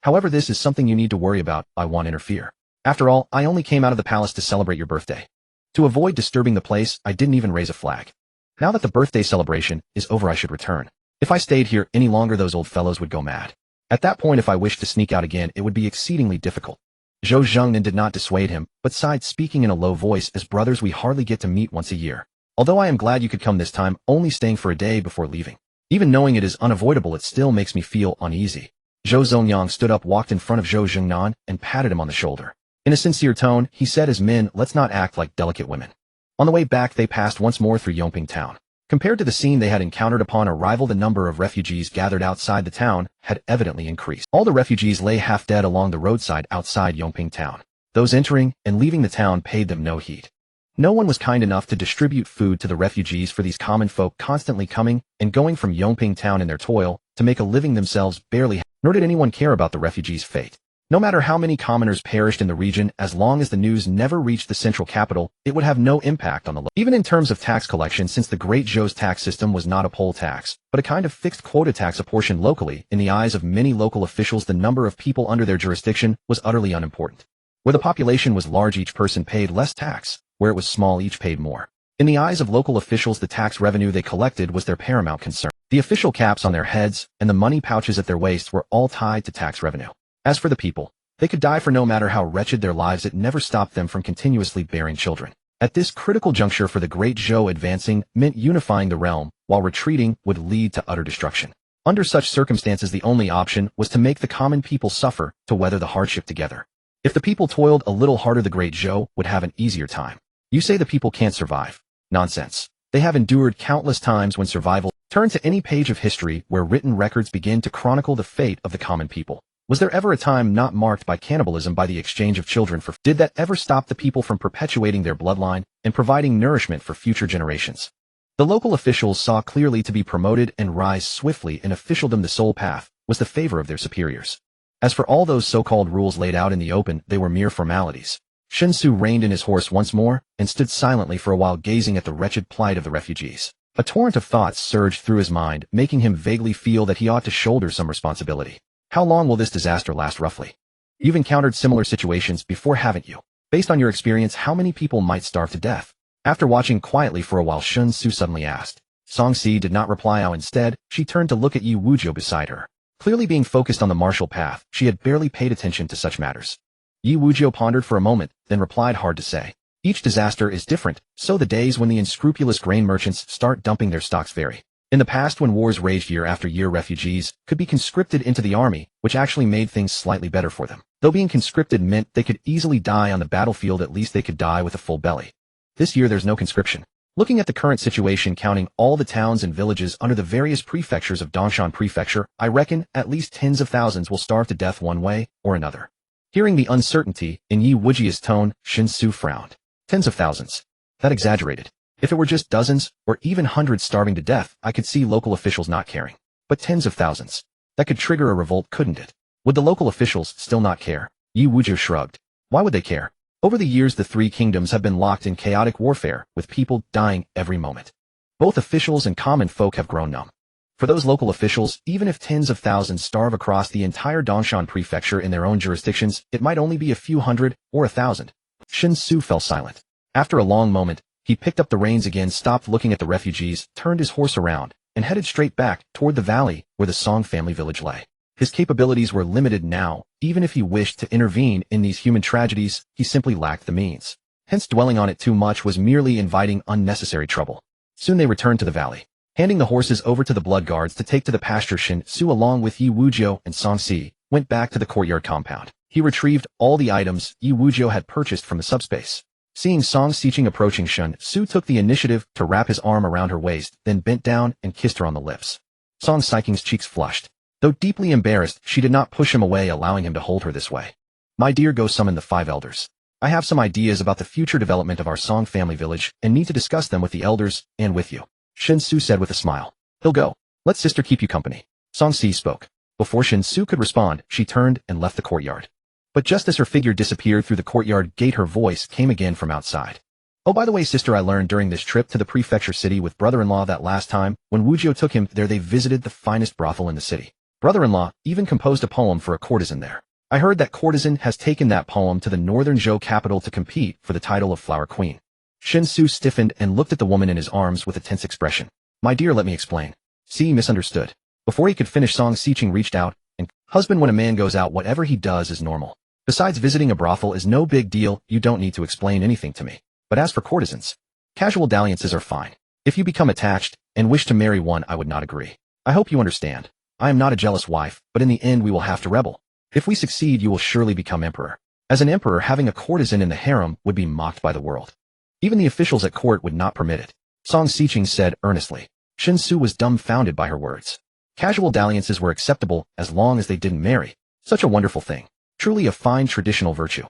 However, this is something you need to worry about. I won't interfere. After all, I only came out of the palace to celebrate your birthday. To avoid disturbing the place, I didn't even raise a flag. Now that the birthday celebration is over, I should return. If I stayed here any longer, those old fellows would go mad. At that point, if I wished to sneak out again, it would be exceedingly difficult. Zhou Zhengnan did not dissuade him, but sighed, speaking in a low voice, as brothers we hardly get to meet once a year. Although I am glad you could come this time, only staying for a day before leaving. Even knowing it is unavoidable, it still makes me feel uneasy. Zhou Zongyang stood up, walked in front of Zhou Jingnan, and patted him on the shoulder. In a sincere tone, he said, as men, let's not act like delicate women. On the way back, they passed once more through Yongping town. Compared to the scene they had encountered upon arrival, the number of refugees gathered outside the town had evidently increased. All the refugees lay half dead along the roadside outside Yongping town. Those entering and leaving the town paid them no heed. No one was kind enough to distribute food to the refugees, for these common folk constantly coming and going from Yongping town in their toil to make a living themselves barely, nor did anyone care about the refugees' fate. No matter how many commoners perished in the region, as long as the news never reached the central capital, it would have no impact on the even in terms of tax collection, since the Great Zhou's tax system was not a poll tax, but a kind of fixed quota tax apportioned locally. In the eyes of many local officials, the number of people under their jurisdiction was utterly unimportant. Where the population was large, each person paid less tax. Where it was small, each paid more. In the eyes of local officials, the tax revenue they collected was their paramount concern. The official caps on their heads and the money pouches at their waists were all tied to tax revenue. As for the people, they could die for no matter how wretched their lives, it never stopped them from continuously bearing children. At this critical juncture for the Great Zhou, advancing meant unifying the realm, while retreating would lead to utter destruction. Under such circumstances, the only option was to make the common people suffer, to weather the hardship together. If the people toiled a little harder, the Great Zhou would have an easier time. You say the people can't survive. Nonsense. They have endured countless times when survival. Turn to any page of history where written records begin to chronicle the fate of the common people. Was there ever a time not marked by cannibalism, by the exchange of children for? Did that ever stop the people from perpetuating their bloodline and providing nourishment for future generations? The local officials saw clearly to be promoted and rise swiftly in officialdom, the sole path was the favor of their superiors. As for all those so-called rules laid out in the open, they were mere formalities. Shen Xu reined in his horse once more and stood silently for a while, gazing at the wretched plight of the refugees. A torrent of thoughts surged through his mind, making him vaguely feel that he ought to shoulder some responsibility. How long will this disaster last, roughly? You've encountered similar situations before, haven't you? Based on your experience, how many people might starve to death? After watching quietly for a while, Shen Xu suddenly asked. Song Si did not reply. Instead, she turned to look at Yi Wujiu beside her. Clearly being focused on the martial path, she had barely paid attention to such matters. Yi Wujiu pondered for a moment, then replied, hard to say. Each disaster is different, so the days when the unscrupulous grain merchants start dumping their stocks vary. In the past, when wars raged year after year, refugees could be conscripted into the army, which actually made things slightly better for them. Though being conscripted meant they could easily die on the battlefield, at least they could die with a full belly. This year there's no conscription. Looking at the current situation, counting all the towns and villages under the various prefectures of Dongshan Prefecture, I reckon at least tens of thousands will starve to death one way or another. Hearing the uncertainty in Yi Wujiu's tone, Shen Xu frowned. Tens of thousands. That exaggerated. If it were just dozens, or even hundreds starving to death, I could see local officials not caring. But tens of thousands. That could trigger a revolt, couldn't it? Would the local officials still not care? Yi Wujiu shrugged. Why would they care? Over the years, the three kingdoms have been locked in chaotic warfare, with people dying every moment. Both officials and common folk have grown numb. For those local officials, even if tens of thousands starve across the entire Dongshan Prefecture in their own jurisdictions, it might only be a few hundred or 1,000. Shen Xu fell silent. After a long moment, he picked up the reins again, stopped looking at the refugees, turned his horse around, and headed straight back toward the valley where the Song family village lay. His capabilities were limited now. Even if he wished to intervene in these human tragedies, he simply lacked the means. Hence dwelling on it too much was merely inviting unnecessary trouble. Soon they returned to the valley. Handing the horses over to the blood guards to take to the pasture, Shen Xu along with Yi Wujiu and Song Si went back to the courtyard compound. He retrieved all the items Yi Wujiu had purchased from the subspace. Seeing Song Si approaching, Shen Xu took the initiative to wrap his arm around her waist, then bent down and kissed her on the lips. Song Si's cheeks flushed. Though deeply embarrassed, she did not push him away, allowing him to hold her this way. My dear, go summon the 5 elders. I have some ideas about the future development of our Song family village and need to discuss them with the elders and with you, Shen Xu said with a smile. He'll go. Let sister keep you company. Song Si spoke. Before Shen Xu could respond, she turned and left the courtyard. But just as her figure disappeared through the courtyard gate, her voice came again from outside. Oh, by the way, sister, I learned during this trip to the prefecture city with brother-in-law that last time, when Wujiu took him there, they visited the finest brothel in the city. Brother-in-law even composed a poem for a courtesan there. I heard that courtesan has taken that poem to the northern Zhou capital to compete for the title of Flower Queen. Shen Xu stiffened and looked at the woman in his arms with a tense expression. My dear, let me explain. Si misunderstood. Before he could finish, Song Si reached out, and husband, when a man goes out, whatever he does is normal. Besides, visiting a brothel is no big deal, you don't need to explain anything to me. But as for courtesans, casual dalliances are fine. If you become attached and wish to marry one, I would not agree. I hope you understand. I am not a jealous wife, but in the end we will have to rebel. If we succeed, you will surely become emperor. As an emperor, having a courtesan in the harem would be mocked by the world. Even the officials at court would not permit it, Song Si said earnestly. Shen Xu was dumbfounded by her words. Casual dalliances were acceptable as long as they didn't marry. Such a wonderful thing. Truly a fine traditional virtue.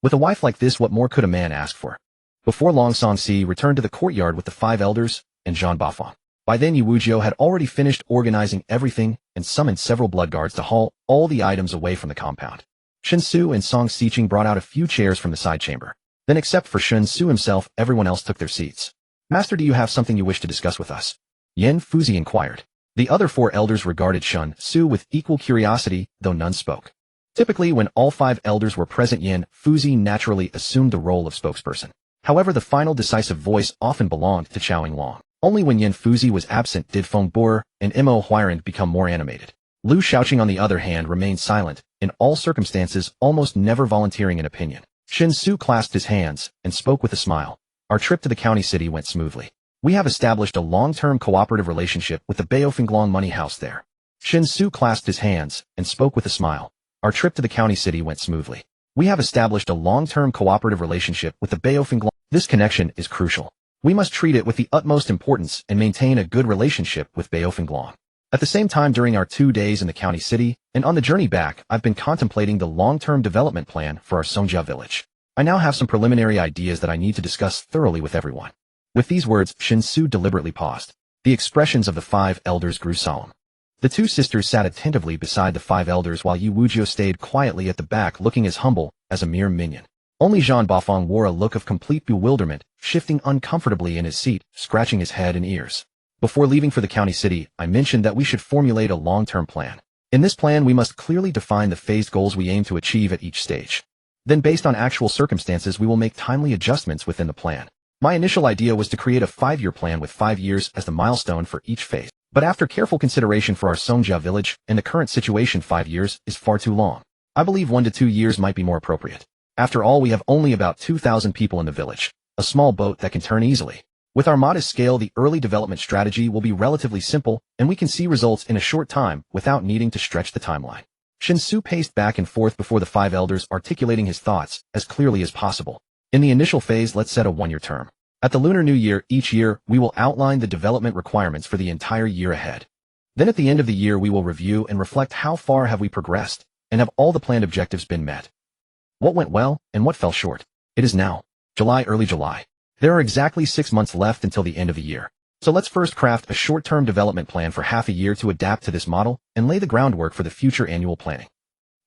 With a wife like this, what more could a man ask for? Before long, Song Si returned to the courtyard with the 5 elders and Zhang Bafang. By then, Yi Wujiu had already finished organizing everything and summoned several blood guards to haul all the items away from the compound. Shen Xu and Song Si brought out a few chairs from the side chamber. Then, except for Shen Xu himself, everyone else took their seats. Master, do you have something you wish to discuss with us? Yan Fuzi inquired. The other 4 elders regarded Shen Xu with equal curiosity, though none spoke. Typically, when all 5 elders were present, Yan Fuzi naturally assumed the role of spokesperson. However, the final decisive voice often belonged to Chao Long. Only when Yan Fuzi was absent did Feng Bo and Mo Huirand become more animated. Lu Shaoqing, on the other hand, remained silent, in all circumstances almost never volunteering an opinion. Shen Xu clasped his hands and spoke with a smile. Our trip to the county city went smoothly. We have established a long-term cooperative relationship with the Baofenglong money house there. Shen Xu clasped his hands and spoke with a smile. Our trip to the county city went smoothly. We have established a long-term cooperative relationship with the Baofenglong. This connection is crucial. We must treat it with the utmost importance and maintain a good relationship with Baofenglong. At the same time, during our 2 days in the county city, and on the journey back, I've been contemplating the long-term development plan for our Songjia village. I now have some preliminary ideas that I need to discuss thoroughly with everyone. With these words, Shen Xu deliberately paused. The expressions of the 5 elders grew solemn. The 2 sisters sat attentively beside the 5 elders while Yi Wujiu stayed quietly at the back, looking as humble as a mere minion. Only Zhang Bafang wore a look of complete bewilderment, shifting uncomfortably in his seat, scratching his head and ears. Before leaving for the county city, I mentioned that we should formulate a long-term plan. In this plan, we must clearly define the phased goals we aim to achieve at each stage. Then, based on actual circumstances, we will make timely adjustments within the plan. My initial idea was to create a 5-year plan with 5 years as the milestone for each phase. But after careful consideration for our Songjia village and the current situation, 5 years is far too long. I believe 1 to 2 years might be more appropriate. After all, we have only about 2,000 people in the village, a small boat that can turn easily. With our modest scale, the early development strategy will be relatively simple, and we can see results in a short time without needing to stretch the timeline. Shen Xu paced back and forth before the 5 elders, articulating his thoughts as clearly as possible. In the initial phase, let's set a 1-year term. At the Lunar New Year, each year, we will outline the development requirements for the entire year ahead. Then at the end of the year, we will review and reflect how far have we progressed, and have all the planned objectives been met. What went well, and what fell short? It is now early July. There are exactly 6 months left until the end of the year. So let's first craft a short-term development plan for half a year to adapt to this model and lay the groundwork for the future annual planning.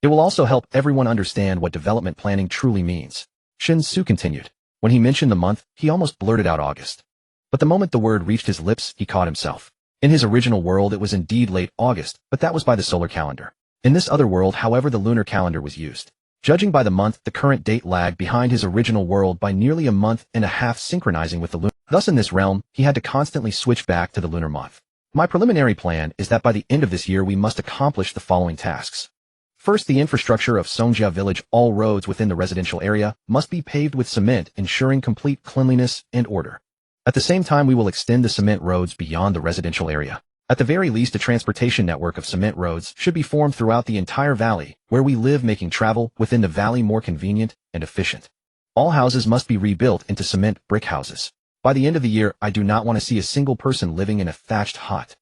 It will also help everyone understand what development planning truly means. Shen Xu continued. When he mentioned the month, he almost blurted out August. But the moment the word reached his lips, he caught himself. In his original world, it was indeed late August, but that was by the solar calendar. In this other world, however, the lunar calendar was used. Judging by the month, the current date lagged behind his original world by nearly a month and a half, synchronizing with the lunar. Thus in this realm, he had to constantly switch back to the lunar month. My preliminary plan is that by the end of this year we must accomplish the following tasks. First, the infrastructure of Songjia village, all roads within the residential area must be paved with cement, ensuring complete cleanliness and order. At the same time, we will extend the cement roads beyond the residential area. At the very least, a transportation network of cement roads should be formed throughout the entire valley where we live, making travel within the valley more convenient and efficient. All houses must be rebuilt into cement brick houses. By the end of the year, I do not want to see a single person living in a thatched hut.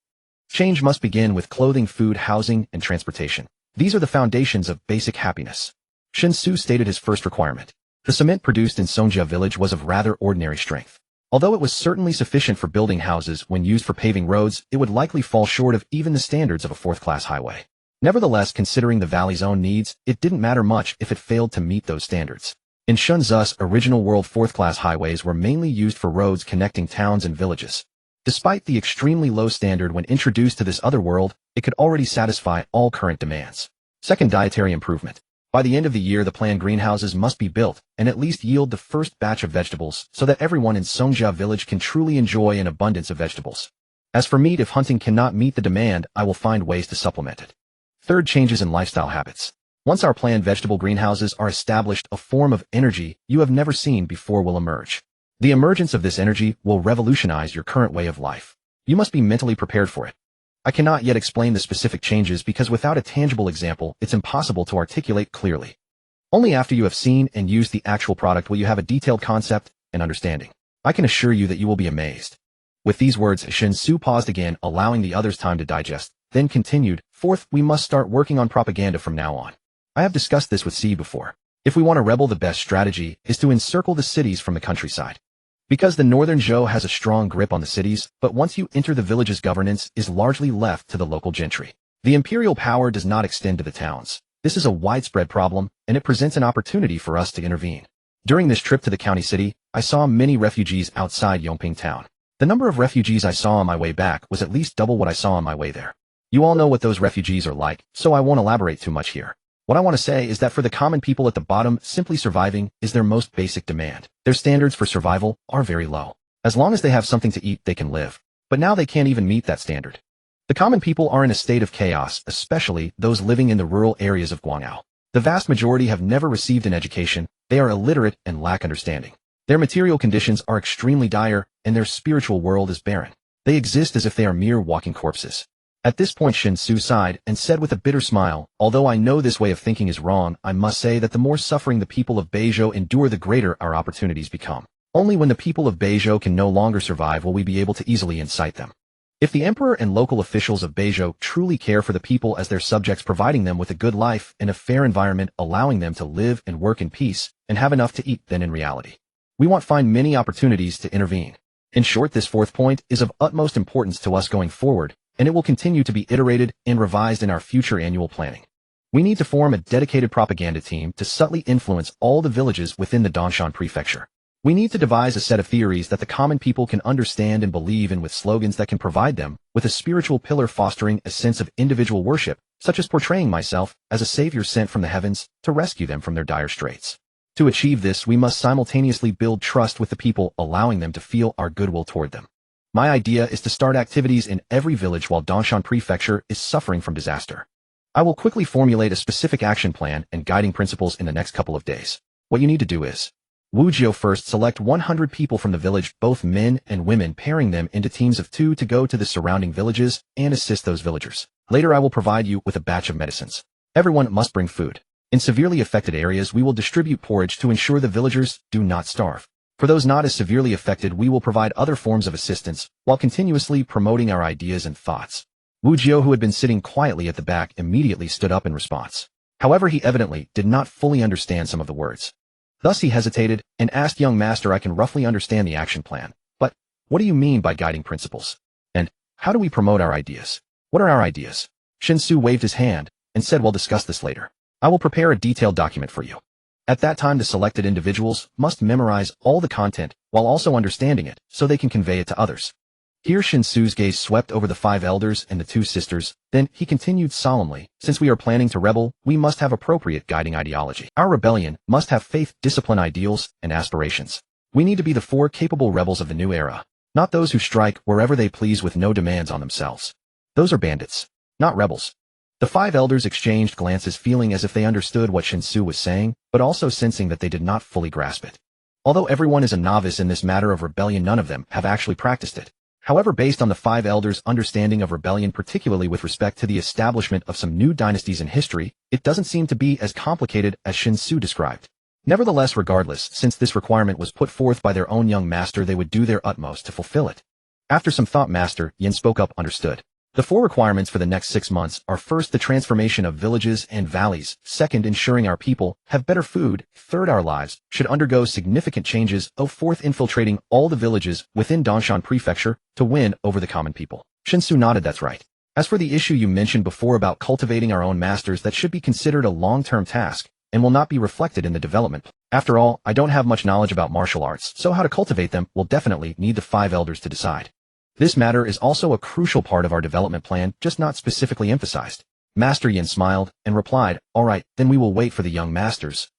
Change must begin with clothing, food, housing, and transportation. These are the foundations of basic happiness. Shen Xu stated his first requirement. The cement produced in Songjia village was of rather ordinary strength. Although it was certainly sufficient for building houses, when used for paving roads, it would likely fall short of even the standards of a fourth-class highway. Nevertheless, considering the valley's own needs, it didn't matter much if it failed to meet those standards. In Shen Xu's original world, fourth-class highways were mainly used for roads connecting towns and villages. Despite the extremely low standard when introduced to this other world, it could already satisfy all current demands. Second, dietary improvement. By the end of the year, the planned greenhouses must be built and at least yield the first batch of vegetables so that everyone in Songjia village can truly enjoy an abundance of vegetables. As for meat, if hunting cannot meet the demand, I will find ways to supplement it. Third, changes in lifestyle habits. Once our planned vegetable greenhouses are established, a form of energy you have never seen before will emerge. The emergence of this energy will revolutionize your current way of life. You must be mentally prepared for it. I cannot yet explain the specific changes because without a tangible example, it's impossible to articulate clearly. Only after you have seen and used the actual product will you have a detailed concept and understanding. I can assure you that you will be amazed. With these words, Shen Xu paused again, allowing the others time to digest, then continued. Fourth, we must start working on propaganda from now on. I have discussed this with C before. If we want to rebel, the best strategy is to encircle the cities from the countryside. Because the northern Zhou has a strong grip on the cities, but once you enter the village's governance is largely left to the local gentry. The imperial power does not extend to the towns. This is a widespread problem, and it presents an opportunity for us to intervene. During this trip to the county city, I saw many refugees outside Yongping town. The number of refugees I saw on my way back was at least double what I saw on my way there. You all know what those refugees are like, so I won't elaborate too much here. What I want to say is that for the common people at the bottom, simply surviving is their most basic demand. Their standards for survival are very low. As long as they have something to eat, they can live. But now they can't even meet that standard. The common people are in a state of chaos, especially those living in the rural areas of Guangzhou. The vast majority have never received an education, they are illiterate and lack understanding. Their material conditions are extremely dire, and their spiritual world is barren. They exist as if they are mere walking corpses. At this point, Shen Xu sighed and said with a bitter smile, although I know this way of thinking is wrong, I must say that the more suffering the people of Beizhou endure, the greater our opportunities become. Only when the people of Beizhou can no longer survive will we be able to easily incite them. If the emperor and local officials of Beizhou truly care for the people as their subjects, providing them with a good life and a fair environment, allowing them to live and work in peace and have enough to eat, then in reality, we won't find many opportunities to intervene. In short, this fourth point is of utmost importance to us going forward, and it will continue to be iterated and revised in our future annual planning. We need to form a dedicated propaganda team to subtly influence all the villages within the Dongshan prefecture. We need to devise a set of theories that the common people can understand and believe in, with slogans that can provide them with a spiritual pillar, fostering a sense of individual worship, such as portraying myself as a savior sent from the heavens to rescue them from their dire straits. To achieve this, we must simultaneously build trust with the people, allowing them to feel our goodwill toward them. My idea is to start activities in every village while Dongshan Prefecture is suffering from disaster. I will quickly formulate a specific action plan and guiding principles in the next couple of days. What you need to do is, Wujiu, first select 100 people from the village, both men and women, pairing them into teams of 2 to go to the surrounding villages and assist those villagers. Later I will provide you with a batch of medicines. Everyone must bring food. In severely affected areas, we will distribute porridge to ensure the villagers do not starve. For those not as severely affected, we will provide other forms of assistance while continuously promoting our ideas and thoughts. Wu Jiu, who had been sitting quietly at the back, immediately stood up in response. However, he evidently did not fully understand some of the words. Thus he hesitated and asked, "Young master, I can roughly understand the action plan, but what do you mean by guiding principles? And how do we promote our ideas? What are our ideas?" Shen Xu waved his hand and said, "We'll discuss this later. I will prepare a detailed document for you." At that time, the selected individuals must memorize all the content while also understanding it so they can convey it to others. Here Shen Xu's gaze swept over the 5 elders and the 2 sisters, then he continued solemnly, "Since we are planning to rebel, we must have appropriate guiding ideology. Our rebellion must have faith, discipline, ideals, and aspirations. We need to be the 4 capable rebels of the new era. Not those who strike wherever they please with no demands on themselves. Those are bandits, not rebels. The five elders exchanged glances, feeling as if they understood what Shen Xu was saying, but also sensing that they did not fully grasp it. Although everyone is a novice in this matter of rebellion, none of them have actually practiced it. However, based on the five elders' understanding of rebellion, particularly with respect to the establishment of some new dynasties in history, it doesn't seem to be as complicated as Shen Xu described. Nevertheless, regardless, since this requirement was put forth by their own young master, they would do their utmost to fulfill it. After some thought, Master Yin spoke up. Understood. The 4 requirements for the next 6 months are: first, the transformation of villages and valleys; second, ensuring our people have better food; third, our lives should undergo significant changes; fourth, infiltrating all the villages within Dongshan Prefecture to win over the common people. Shen Xu nodded. That's right. As for the issue you mentioned before about cultivating our own masters, that should be considered a long-term task and will not be reflected in the development. After all, I don't have much knowledge about martial arts, so how to cultivate them will definitely need the 5 elders to decide. This matter is also a crucial part of our development plan, just not specifically emphasized. Master Yin smiled and replied, all right, then we will wait for the young masters.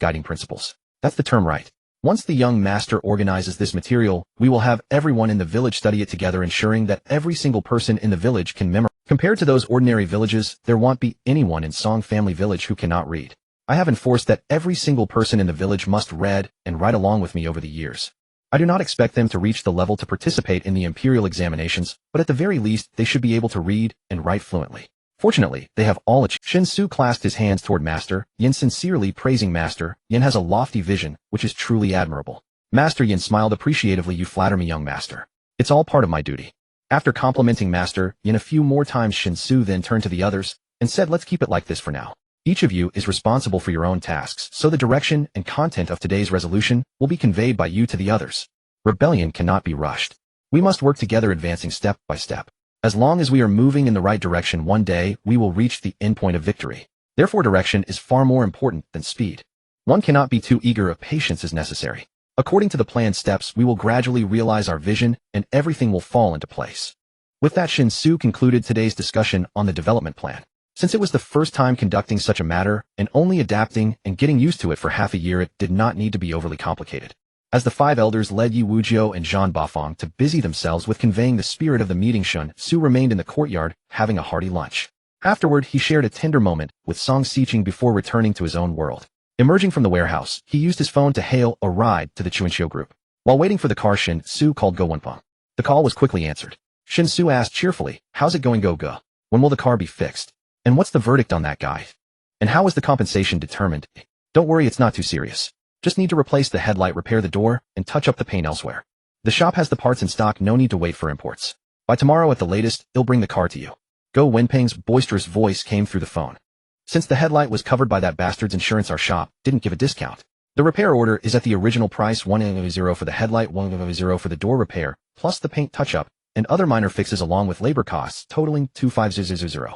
Guiding principles. That's the term, right? Once the young master organizes this material, we will have everyone in the village study it together, ensuring that every single person in the village can memorize. Compared to those ordinary villages, there won't be anyone in Song family village who cannot read. I have enforced that every single person in the village must read and write along with me over the years. I do not expect them to reach the level to participate in the imperial examinations, but at the very least, they should be able to read and write fluently. Fortunately, they have all achieved. Shen Xu clasped his hands toward Master Yin, sincerely praising Master Yin has a lofty vision, which is truly admirable. Master Yin smiled appreciatively. You flatter me, young master. It's all part of my duty. After complimenting Master Yin a few more times, Shen Xu then turned to the others and said, let's keep it like this for now. Each of you is responsible for your own tasks, so the direction and content of today's resolution will be conveyed by you to the others. Rebellion cannot be rushed. We must work together, advancing step by step. As long as we are moving in the right direction, one day we will reach the endpoint of victory. Therefore, direction is far more important than speed. One cannot be too eager. Patience is necessary. According to the planned steps, we will gradually realize our vision and everything will fall into place. With that, Shen Xu concluded today's discussion on the development plan. Since it was the first time conducting such a matter, and only adapting and getting used to it for half a year, it did not need to be overly complicated. As the 5 elders led Yi Wujiu and Zhan Bafang to busy themselves with conveying the spirit of the meeting, Shen Xu remained in the courtyard, having a hearty lunch. Afterward, he shared a tender moment with Song Xiqing before returning to his own world. Emerging from the warehouse, he used his phone to hail a ride to the Chuanxiu group. While waiting for the car, Shen Xu called Go Wenpeng. The call was quickly answered. Shen Xu asked cheerfully, how's it going, Go Ge? When will the car be fixed? And what's the verdict on that guy? And how is the compensation determined? Don't worry, it's not too serious. Just need to replace the headlight, repair the door, and touch up the paint elsewhere. The shop has the parts in stock, no need to wait for imports. By tomorrow at the latest, they'll bring the car to you. Go Wenpeng's boisterous voice came through the phone. Since the headlight was covered by that bastard's insurance, our shop didn't give a discount. The repair order is at the original price, 100 for the headlight, 100 for the door repair, plus the paint touch-up, and other minor fixes along with labor costs, totaling 25000.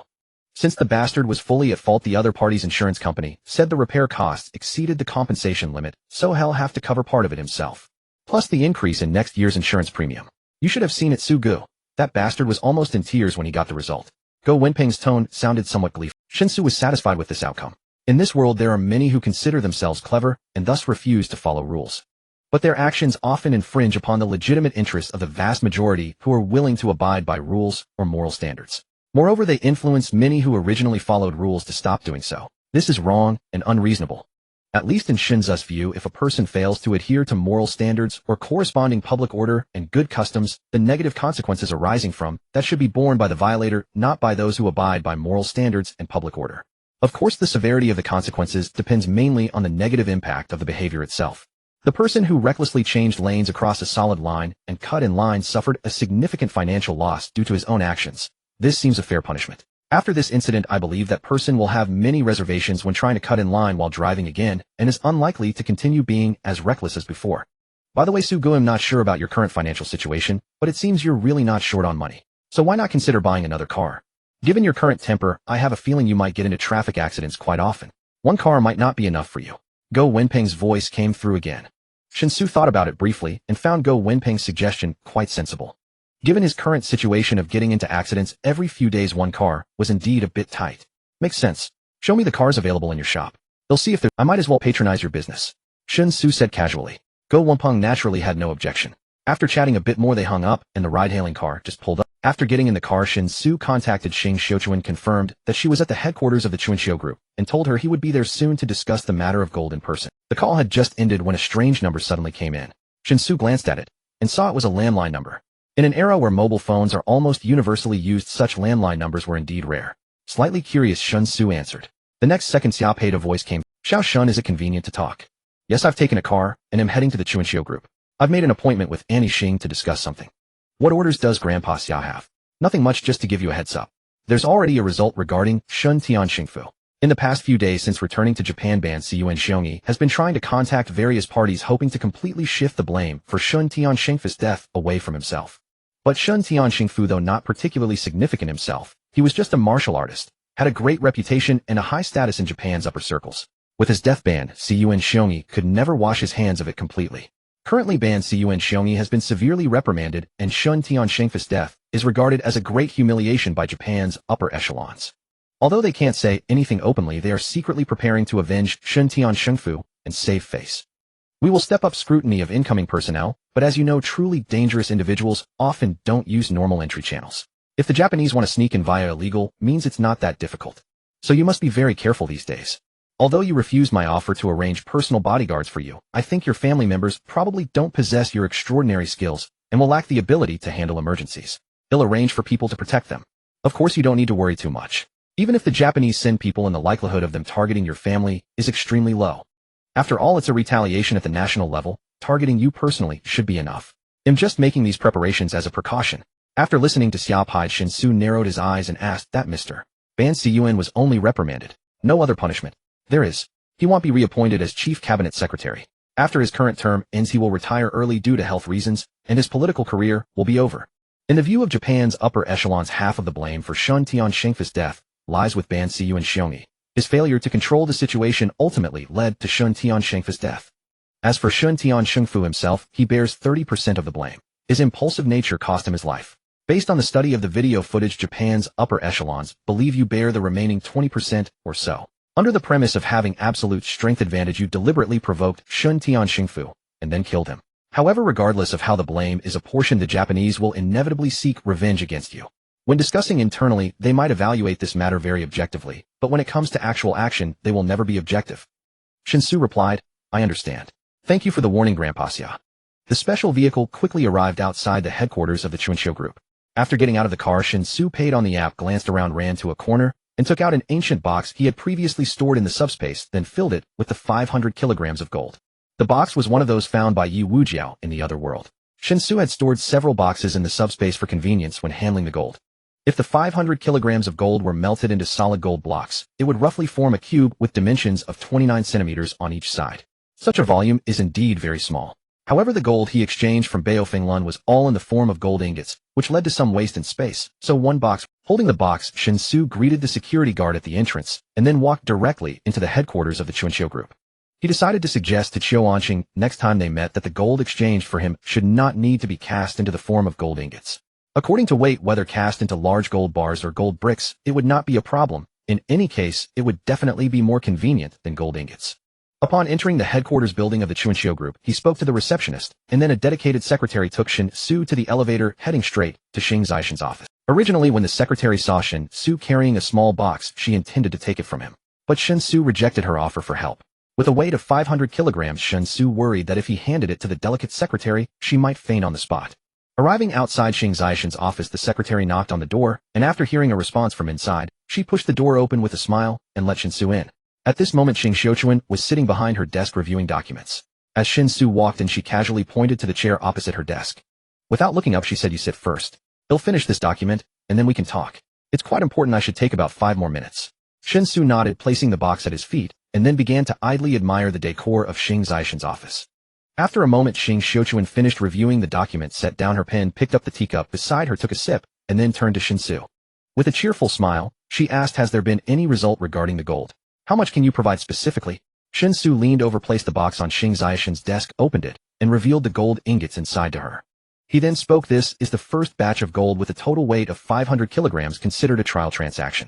Since the bastard was fully at fault, the other party's insurance company said the repair costs exceeded the compensation limit, so he'll have to cover part of it himself. Plus the increase in next year's insurance premium. You should have seen it, Su Gu. That bastard was almost in tears when he got the result. Go Wenpeng's tone sounded somewhat gleeful. Shen Xu was satisfied with this outcome. In this world, there are many who consider themselves clever and thus refuse to follow rules. But their actions often infringe upon the legitimate interests of the vast majority who are willing to abide by rules or moral standards. Moreover, they influence many who originally followed rules to stop doing so. This is wrong and unreasonable. At least in Shen Xu's view, if a person fails to adhere to moral standards or corresponding public order and good customs, the negative consequences arising from that should be borne by the violator, not by those who abide by moral standards and public order. Of course, the severity of the consequences depends mainly on the negative impact of the behavior itself. The person who recklessly changed lanes across a solid line and cut in line suffered a significant financial loss due to his own actions. This seems a fair punishment. After this incident, I believe that person will have many reservations when trying to cut in line while driving again, and is unlikely to continue being as reckless as before. By the way, Su Gu, I'm not sure about your current financial situation, but it seems you're really not short on money. So why not consider buying another car? Given your current temper, I have a feeling you might get into traffic accidents quite often. One car might not be enough for you. Go Wenpeng's voice came through again. Shen Xu thought about it briefly and found Go Wenpeng's suggestion quite sensible. Given his current situation of getting into accidents every few days, one car was indeed a bit tight. Makes sense. Show me the cars available in your shop. They'll see if I might as well patronize your business. Shen Xu said casually. Go Wenpeng naturally had no objection. After chatting a bit more they hung up, and the ride-hailing car just pulled up. After getting in the car, Shen Xu contacted Shen Xu and confirmed that she was at the headquarters of the Chuanxiu group, and told her he would be there soon to discuss the matter of gold in person. The call had just ended when a strange number suddenly came in. Shen Xu glanced at it, and saw it was a landline number. In an era where mobile phones are almost universally used, such landline numbers were indeed rare. Slightly curious, Shen Xu answered. The next second, Xia Pei's voice came. Xiao Shun, is it convenient to talk? Yes, I've taken a car, and am heading to the Chuanxiu group. I've made an appointment with Annie Xing to discuss something. What orders does Grandpa Xia have? Nothing much, just to give you a heads up. There's already a result regarding Shun Xingfu. In the past few days since returning to Japan, Ban Siyuan Xiongyi has been trying to contact various parties hoping to completely shift the blame for Shun Xingfu's death away from himself. But Shun Xingfu, though not particularly significant himself, he was just a martial artist, had a great reputation and a high status in Japan's upper circles. With his death, Ban Siyuan Xiongyi could never wash his hands of it completely. Currently, Ban Siyuan Xiongyi has been severely reprimanded, and Shun Xingfu's death is regarded as a great humiliation by Japan's upper echelons. Although they can't say anything openly, they are secretly preparing to avenge Shun Xingfu and save face. We will step up scrutiny of incoming personnel, but as you know, truly dangerous individuals often don't use normal entry channels. If the Japanese want to sneak in via illegal means, it's not that difficult. So you must be very careful these days. Although you refused my offer to arrange personal bodyguards for you, I think your family members probably don't possess your extraordinary skills and will lack the ability to handle emergencies. They'll arrange for people to protect them. Of course, you don't need to worry too much. Even if the Japanese send people, and the likelihood of them targeting your family is extremely low. After all, it's a retaliation at the national level. Targeting you personally should be enough. I'm just making these preparations as a precaution. After listening to Xia Pei, Shen Xu narrowed his eyes and asked, that Mr. Ban Siyuan was only reprimanded. No other punishment. There is. He won't be reappointed as chief cabinet secretary. After his current term ends, he will retire early due to health reasons, and his political career will be over. In the view of Japan's upper echelons, half of the blame for Shun Xingfu's death lies with Ban Siyuan Xiongyi. His failure to control the situation ultimately led to Shun Xingfu's death. As for Shun Xingfu himself, he bears 30% of the blame. His impulsive nature cost him his life. Based on the study of the video footage, Japan's upper echelons believe you bear the remaining 20% or so. Under the premise of having absolute strength advantage, you deliberately provoked Shun Xingfu and then killed him. However, regardless of how the blame is apportioned, the Japanese will inevitably seek revenge against you. When discussing internally, they might evaluate this matter very objectively, but when it comes to actual action, they will never be objective. Shen Xu replied, I understand. Thank you for the warning, Grandpa Xia. The special vehicle quickly arrived outside the headquarters of the Chuanxiu group. After getting out of the car, Shen Xu paid on the app, glanced around, ran to a corner, and took out an ancient box he had previously stored in the subspace, then filled it with the 500 kilograms of gold. The box was one of those found by Yu Wujiao in the other world. Shen Xu had stored several boxes in the subspace for convenience when handling the gold. If the 500 kilograms of gold were melted into solid gold blocks, it would roughly form a cube with dimensions of 29 centimeters on each side. Such a volume is indeed very small. However, the gold he exchanged from Baofeng Lun was all in the form of gold ingots, which led to some waste in space. So one box, holding the box, Shen Xu greeted the security guard at the entrance, and then walked directly into the headquarters of the Chuanxiu group. He decided to suggest to Qiu Anqing next time they met that the gold exchanged for him should not need to be cast into the form of gold ingots. According to weight, whether cast into large gold bars or gold bricks, it would not be a problem. In any case, it would definitely be more convenient than gold ingots. Upon entering the headquarters building of the Chuanxiu group, he spoke to the receptionist, and then a dedicated secretary took Shen Xu to the elevator, heading straight to Xing Zishan's office. Originally, when the secretary saw Shen Xu carrying a small box, she intended to take it from him. But Shen Xu rejected her offer for help. With a weight of 500 kilograms, Shen Xu worried that if he handed it to the delicate secretary, she might faint on the spot. Arriving outside Xing Zishan's office, the secretary knocked on the door, and after hearing a response from inside, she pushed the door open with a smile and let Shen Xu in. At this moment, Xing Xiuquan was sitting behind her desk reviewing documents. As Shen Xu walked in, she casually pointed to the chair opposite her desk. Without looking up, she said, you sit first. I'll finish this document, and then we can talk. It's quite important. I should take about 5 more minutes. Shen Xu nodded, placing the box at his feet, and then began to idly admire the decor of Xing Zishan's office. After a moment, Xing Xiuquan finished reviewing the document, set down her pen, picked up the teacup beside her, took a sip, and then turned to Shen Xu. With a cheerful smile, she asked, has there been any result regarding the gold? How much can you provide specifically? Shen Xu leaned over, placed the box on Xing Zishan's desk, opened it, and revealed the gold ingots inside to her. He then spoke, this is the first batch of gold with a total weight of 500 kilograms, considered a trial transaction.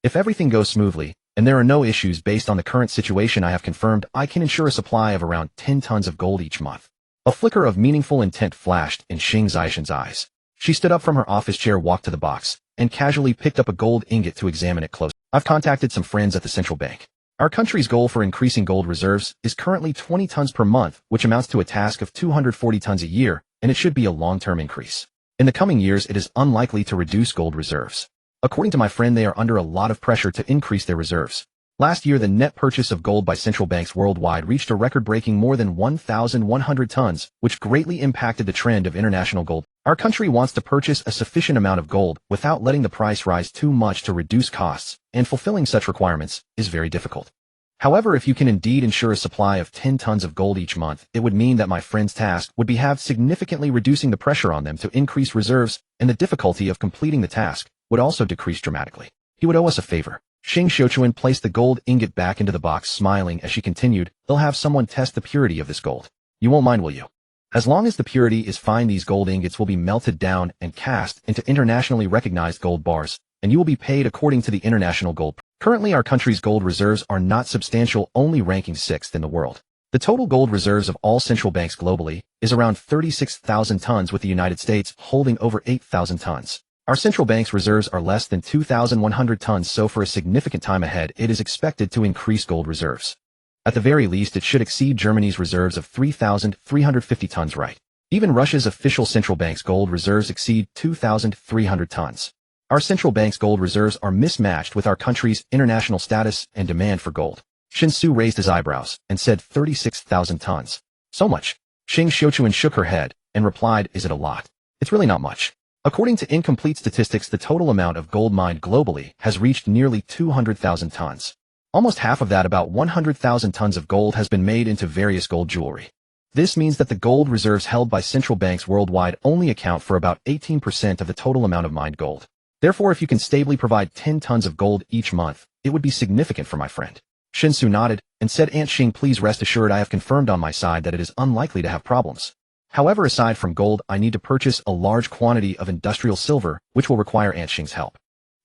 If everything goes smoothly, and there are no issues based on the current situation I have confirmed, I can ensure a supply of around 10 tons of gold each month. A flicker of meaningful intent flashed in Xing Zishan's eyes. She stood up from her office chair, walked to the box, and casually picked up a gold ingot to examine it closely. I've contacted some friends at the central bank. Our country's goal for increasing gold reserves is currently 20 tons per month, which amounts to a task of 240 tons a year, and it should be a long-term increase. In the coming years, it is unlikely to reduce gold reserves. According to my friend, they are under a lot of pressure to increase their reserves. Last year, the net purchase of gold by central banks worldwide reached a record-breaking more than 1,100 tons, which greatly impacted the trend of international gold. Our country wants to purchase a sufficient amount of gold without letting the price rise too much to reduce costs, and fulfilling such requirements is very difficult. However, if you can indeed ensure a supply of 10 tons of gold each month, it would mean that my friend's task would be significantly reducing the pressure on them to increase reserves, and the difficulty of completing the task would also decrease dramatically. He would owe us a favor. Shen Xu placed the gold ingot back into the box, smiling as she continued, "They'll have someone test the purity of this gold. You won't mind, will you? As long as the purity is fine, these gold ingots will be melted down and cast into internationally recognized gold bars, and you will be paid according to the international gold. Currently, our country's gold reserves are not substantial, only ranking 6th in the world. The total gold reserves of all central banks globally is around 36,000 tons, with the United States holding over 8,000 tons. Our central bank's reserves are less than 2,100 tons, so for a significant time ahead, it is expected to increase gold reserves. At the very least, it should exceed Germany's reserves of 3,350 tons, right? Even Russia's official central bank's gold reserves exceed 2,300 tons. Our central bank's gold reserves are mismatched with our country's international status and demand for gold." Shen Xu raised his eyebrows and said 36,000 tons. So much? Xing Xiuquan shook her head and replied, "Is it a lot? It's really not much. According to incomplete statistics, the total amount of gold mined globally has reached nearly 200,000 tons. Almost half of that, about 100,000 tons of gold, has been made into various gold jewelry. This means that the gold reserves held by central banks worldwide only account for about 18% of the total amount of mined gold. Therefore, if you can stably provide 10 tons of gold each month, it would be significant for my friend." Shen Xu nodded and said, "Aunt Xing, please rest assured I have confirmed on my side that it is unlikely to have problems. However, aside from gold, I need to purchase a large quantity of industrial silver, which will require Aunt Xing's help.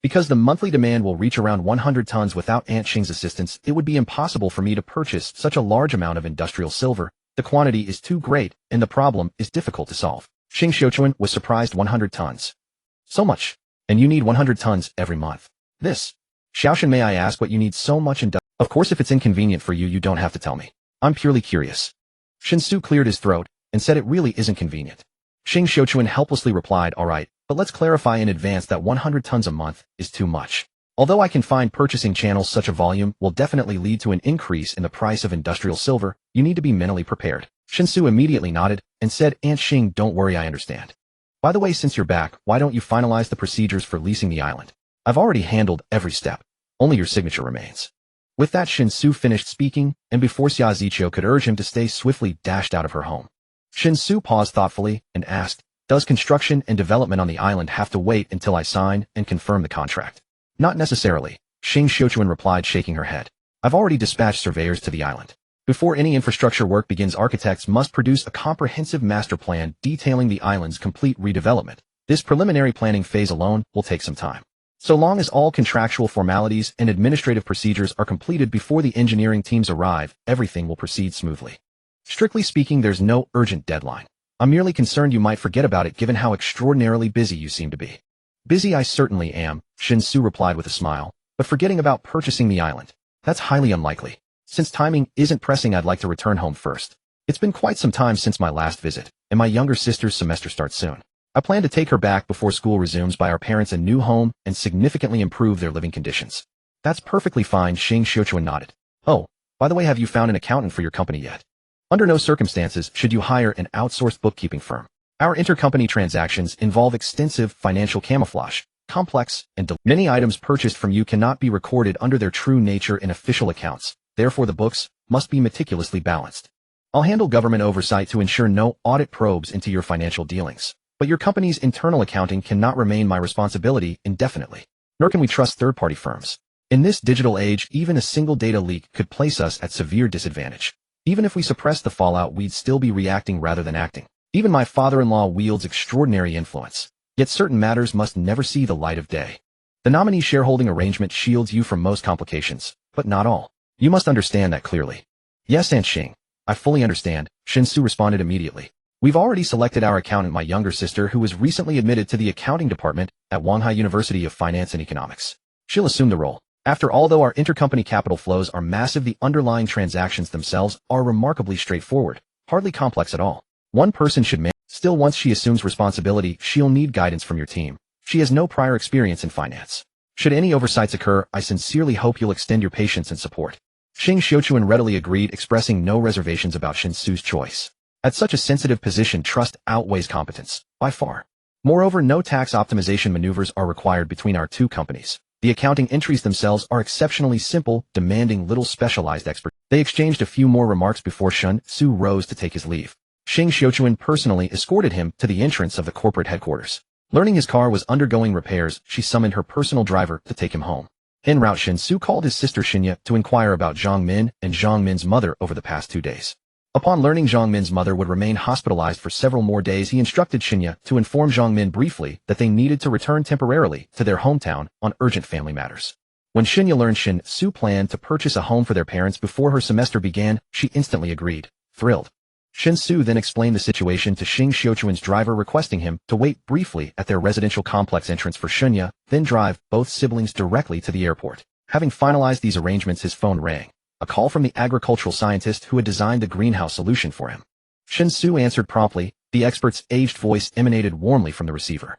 Because the monthly demand will reach around 100 tons without Aunt Xing's assistance, it would be impossible for me to purchase such a large amount of industrial silver. The quantity is too great, and the problem is difficult to solve." Xing Xiuquan was surprised. 100 tons. So much. And you need 100 tons every month. This. Xiaoshan, may I ask what you need so much industrial? Of course, if it's inconvenient for you, you don't have to tell me. I'm purely curious. Shen Xu cleared his throat and said, "It really isn't convenient." Xing Xiuquan helplessly replied, "All right, but let's clarify in advance that 100 tons a month is too much. Although I can find purchasing channels, such a volume will definitely lead to an increase in the price of industrial silver. You need to be mentally prepared." Shen Xu immediately nodded and said, "Aunt Xing, don't worry, I understand. By the way, since you're back, why don't you finalize the procedures for leasing the island? I've already handled every step. Only your signature remains." With that, Shen Xu finished speaking, and before Xia Ziqiu could urge him to stay, swiftly dashed out of her home. Shen Xu paused thoughtfully and asked, "Does construction and development on the island have to wait until I sign and confirm the contract?" "Not necessarily," Xing Xiuquan replied, shaking her head. "I've already dispatched surveyors to the island. Before any infrastructure work begins, architects must produce a comprehensive master plan detailing the island's complete redevelopment. This preliminary planning phase alone will take some time. So long as all contractual formalities and administrative procedures are completed before the engineering teams arrive, everything will proceed smoothly. Strictly speaking, there's no urgent deadline. I'm merely concerned you might forget about it given how extraordinarily busy you seem to be." "Busy I certainly am," Shen Xu replied with a smile, "but forgetting about purchasing the island, that's highly unlikely. Since timing isn't pressing, I'd like to return home first. It's been quite some time since my last visit, and my younger sister's semester starts soon. I plan to take her back before school resumes, buy our parents a new home, and significantly improve their living conditions." "That's perfectly fine," Xing Xiuquan nodded. "Oh, by the way, have you found an accountant for your company yet? Under no circumstances should you hire an outsourced bookkeeping firm. Our intercompany transactions involve extensive financial camouflage, complex, and many items purchased from you cannot be recorded under their true nature in official accounts. Therefore, the books must be meticulously balanced. I'll handle government oversight to ensure no audit probes into your financial dealings. But your company's internal accounting cannot remain my responsibility indefinitely. Nor can we trust third-party firms. In this digital age, even a single data leak could place us at severe disadvantage. Even if we suppress the fallout, we'd still be reacting rather than acting. Even my father-in-law wields extraordinary influence. Yet certain matters must never see the light of day. The nominee shareholding arrangement shields you from most complications, but not all. You must understand that clearly." "Yes, Aunt Xing. I fully understand, Shen Xu responded immediately. We've already selected our accountant, my younger sister, who was recently admitted to the accounting department at Wanghai University of Finance and Economics. She'll assume the role. After all, though our intercompany capital flows are massive, the underlying transactions themselves are remarkably straightforward, hardly complex at all. One person should manage. Still, once she assumes responsibility, she'll need guidance from your team. She has no prior experience in finance. Should any oversights occur, I sincerely hope you'll extend your patience and support. Shen Xu readily agreed, expressing no reservations about Shen Xu's choice. At such a sensitive position, trust outweighs competence, by far. Moreover, no tax optimization maneuvers are required between our two companies. The accounting entries themselves are exceptionally simple, demanding little specialized expertise. They exchanged a few more remarks before Shen Xu rose to take his leave. Shen Xu personally escorted him to the entrance of the corporate headquarters. Learning his car was undergoing repairs, she summoned her personal driver to take him home. En route, Shen Xu called his sister Xinya to inquire about Zhang Min and Zhang Min's mother over the past 2 days. Upon learning Zhang Min's mother would remain hospitalized for several more days, he instructed Xinya to inform Zhang Min briefly that they needed to return temporarily to their hometown on urgent family matters. When Xinya learned Shen Xu planned to purchase a home for their parents before her semester began, she instantly agreed, thrilled. Shen Xu then explained the situation to Shen Xiuquan's driver, requesting him to wait briefly at their residential complex entrance for Xinya, then drive both siblings directly to the airport. Having finalized these arrangements, his phone rang. A call from the agricultural scientist who had designed the greenhouse solution for him. Shen Xu answered promptly. The expert's aged voice emanated warmly from the receiver.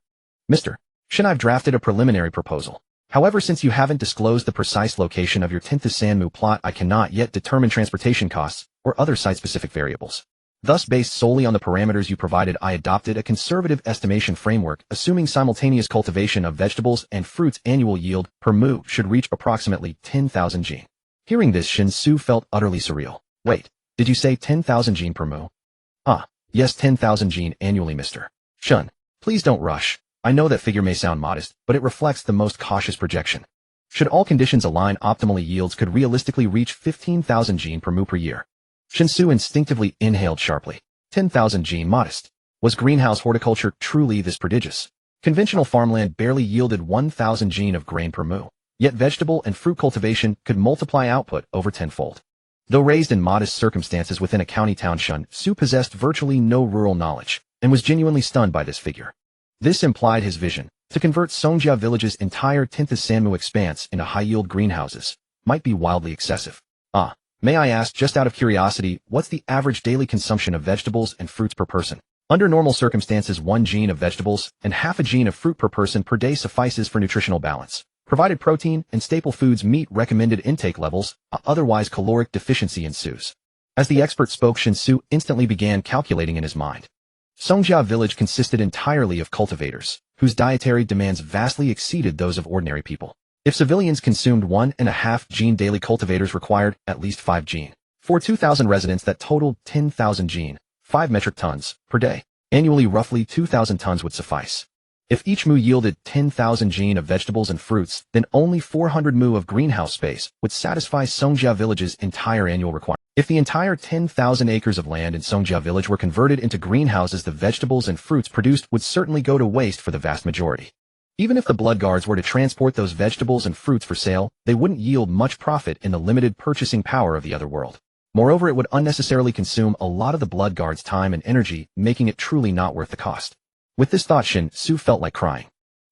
Mr. Shen, I've drafted a preliminary proposal. However, since you haven't disclosed the precise location of your 10th Sanmu plot, I cannot yet determine transportation costs or other site-specific variables. Thus, based solely on the parameters you provided, I adopted a conservative estimation framework, assuming simultaneous cultivation of vegetables and fruits. Annual yield per mu should reach approximately 10,000 jin. Hearing this, Shen Xu felt utterly surreal. Wait, did you say 10,000 jin per mu? Ah, yes, 10,000 jin annually, Mr. Shen. Please don't rush. I know that figure may sound modest, but it reflects the most cautious projection. Should all conditions align optimally, yields could realistically reach 15,000 jin per mu per year. Shen Xu instinctively inhaled sharply. 10,000 jin, modest. Was greenhouse horticulture truly this prodigious? Conventional farmland barely yielded 1,000 jin of grain per mu. Yet vegetable and fruit cultivation could multiply output over tenfold. Though raised in modest circumstances within a county town, Shen Xu possessed virtually no rural knowledge, and was genuinely stunned by this figure. This implied his vision, to convert Songjia village's entire 10th Sanmu expanse into high-yield greenhouses, might be wildly excessive. May I ask, just out of curiosity, what's the average daily consumption of vegetables and fruits per person? Under normal circumstances, 1 jin of vegetables and half a jin of fruit per person per day suffices for nutritional balance. Provided protein and staple foods meet recommended intake levels, otherwise caloric deficiency ensues. As the expert spoke, Shen Xu instantly began calculating in his mind. Songjia village consisted entirely of cultivators, whose dietary demands vastly exceeded those of ordinary people. If civilians consumed 1.5 jin daily, cultivators required at least 5 jin. For 2,000 residents, that totaled 10,000 jin, 5 metric tons, per day. Annually, roughly 2,000 tons would suffice. If each mu yielded 10,000 jin of vegetables and fruits, then only 400 mu of greenhouse space would satisfy Songjia village's entire annual requirement. If the entire 10,000 acres of land in Songjia village were converted into greenhouses, the vegetables and fruits produced would certainly go to waste for the vast majority. Even if the blood guards were to transport those vegetables and fruits for sale, they wouldn't yield much profit in the limited purchasing power of the other world. Moreover, it would unnecessarily consume a lot of the blood guards' time and energy, making it truly not worth the cost. With this thought, Shen Xu felt like crying.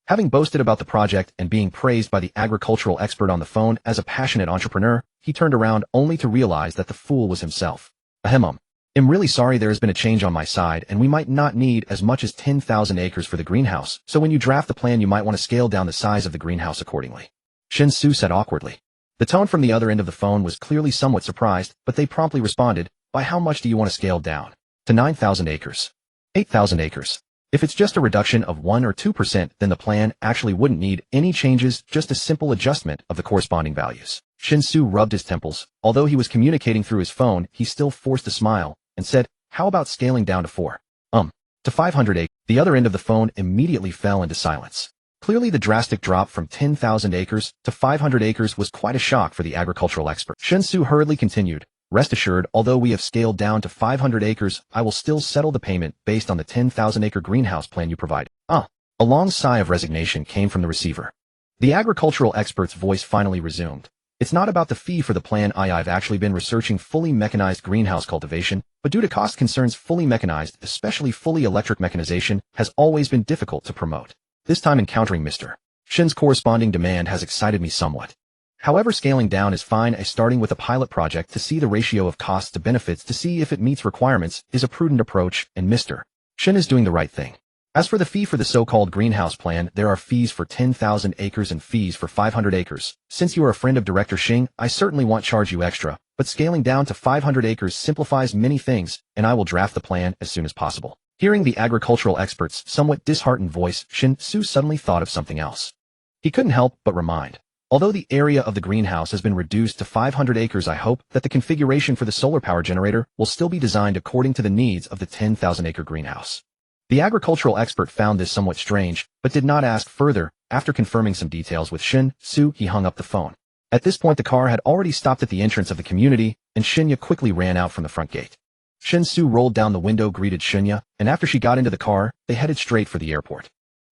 Having boasted about the project and being praised by the agricultural expert on the phone as a passionate entrepreneur, he turned around only to realize that the fool was himself. I'm really sorry, there has been a change on my side, and we might not need as much as 10,000 acres for the greenhouse, so when you draft the plan you might want to scale down the size of the greenhouse accordingly. Shen Xu said awkwardly. The tone from the other end of the phone was clearly somewhat surprised, but they promptly responded, by how much do you want to scale down? To 9,000 acres. 8,000 acres. If it's just a reduction of 1 or 2%, then the plan actually wouldn't need any changes, just a simple adjustment of the corresponding values. Shen Xu rubbed his temples. Although he was communicating through his phone, he still forced a smile, and said, how about scaling down to 500 acres? The other end of the phone immediately fell into silence. Clearly the drastic drop from 10,000 acres to 500 acres was quite a shock for the agricultural expert. Shen Xu hurriedly continued, rest assured, although we have scaled down to 500 acres, I will still settle the payment based on the 10,000 acre greenhouse plan you provided. A long sigh of resignation came from the receiver. The agricultural expert's voice finally resumed. It's not about the fee for the plan. I've actually been researching fully mechanized greenhouse cultivation, but due to cost concerns, fully mechanized, especially fully electric mechanization, has always been difficult to promote. This time encountering Mr. Shen's corresponding demand has excited me somewhat. However, scaling down is fine. Starting with a pilot project to see the ratio of costs to benefits to see if it meets requirements is a prudent approach, and Mr. Shen is doing the right thing. As for the fee for the so-called greenhouse plan, there are fees for 10,000 acres and fees for 500 acres. Since you are a friend of Director Xing, I certainly won't charge you extra, but scaling down to 500 acres simplifies many things, and I will draft the plan as soon as possible. Hearing the agricultural expert's somewhat disheartened voice, Shen Xu suddenly thought of something else. He couldn't help but remind. Although the area of the greenhouse has been reduced to 500 acres, I hope that the configuration for the solar power generator will still be designed according to the needs of the 10,000-acre greenhouse. The agricultural expert found this somewhat strange, but did not ask further. After confirming some details with Shen Xu, he hung up the phone. At this point, the car had already stopped at the entrance of the community, and Shinya quickly ran out from the front gate. Shen Xu rolled down the window, greeted Shinya, and after she got into the car, they headed straight for the airport.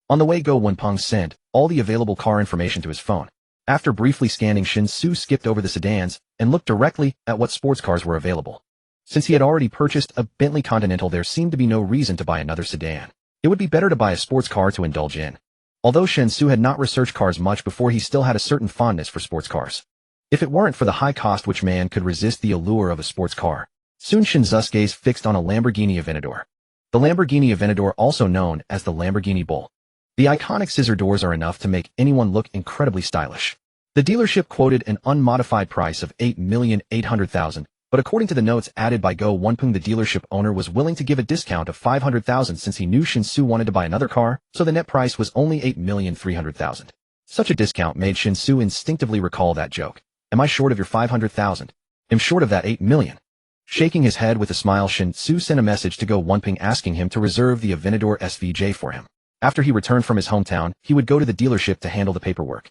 On the way, Go Wenpeng sent all the available car information to his phone. After briefly scanning, Shen Xu skipped over the sedans and looked directly at what sports cars were available. Since he had already purchased a Bentley Continental, there seemed to be no reason to buy another sedan. It would be better to buy a sports car to indulge in. Although Shen Xu had not researched cars much before, he still had a certain fondness for sports cars. If it weren't for the high cost, which man could resist the allure of a sports car? Soon Shen Xu's gaze fixed on a Lamborghini Aventador. The Lamborghini Aventador, also known as the Lamborghini Bull. The iconic scissor doors are enough to make anyone look incredibly stylish. The dealership quoted an unmodified price of $8,800,000. But according to the notes added by Go Wenpeng, the dealership owner was willing to give a discount of $500,000 since he knew Shen Xu wanted to buy another car, so the net price was only $8,300,000. Such a discount made Shen Xu instinctively recall that joke. Am I short of your $500,000? I'm short of that $8 million. Shaking his head with a smile, Shen Xu sent a message to Go Wenpeng asking him to reserve the Aventador SVJ for him. After he returned from his hometown, he would go to the dealership to handle the paperwork.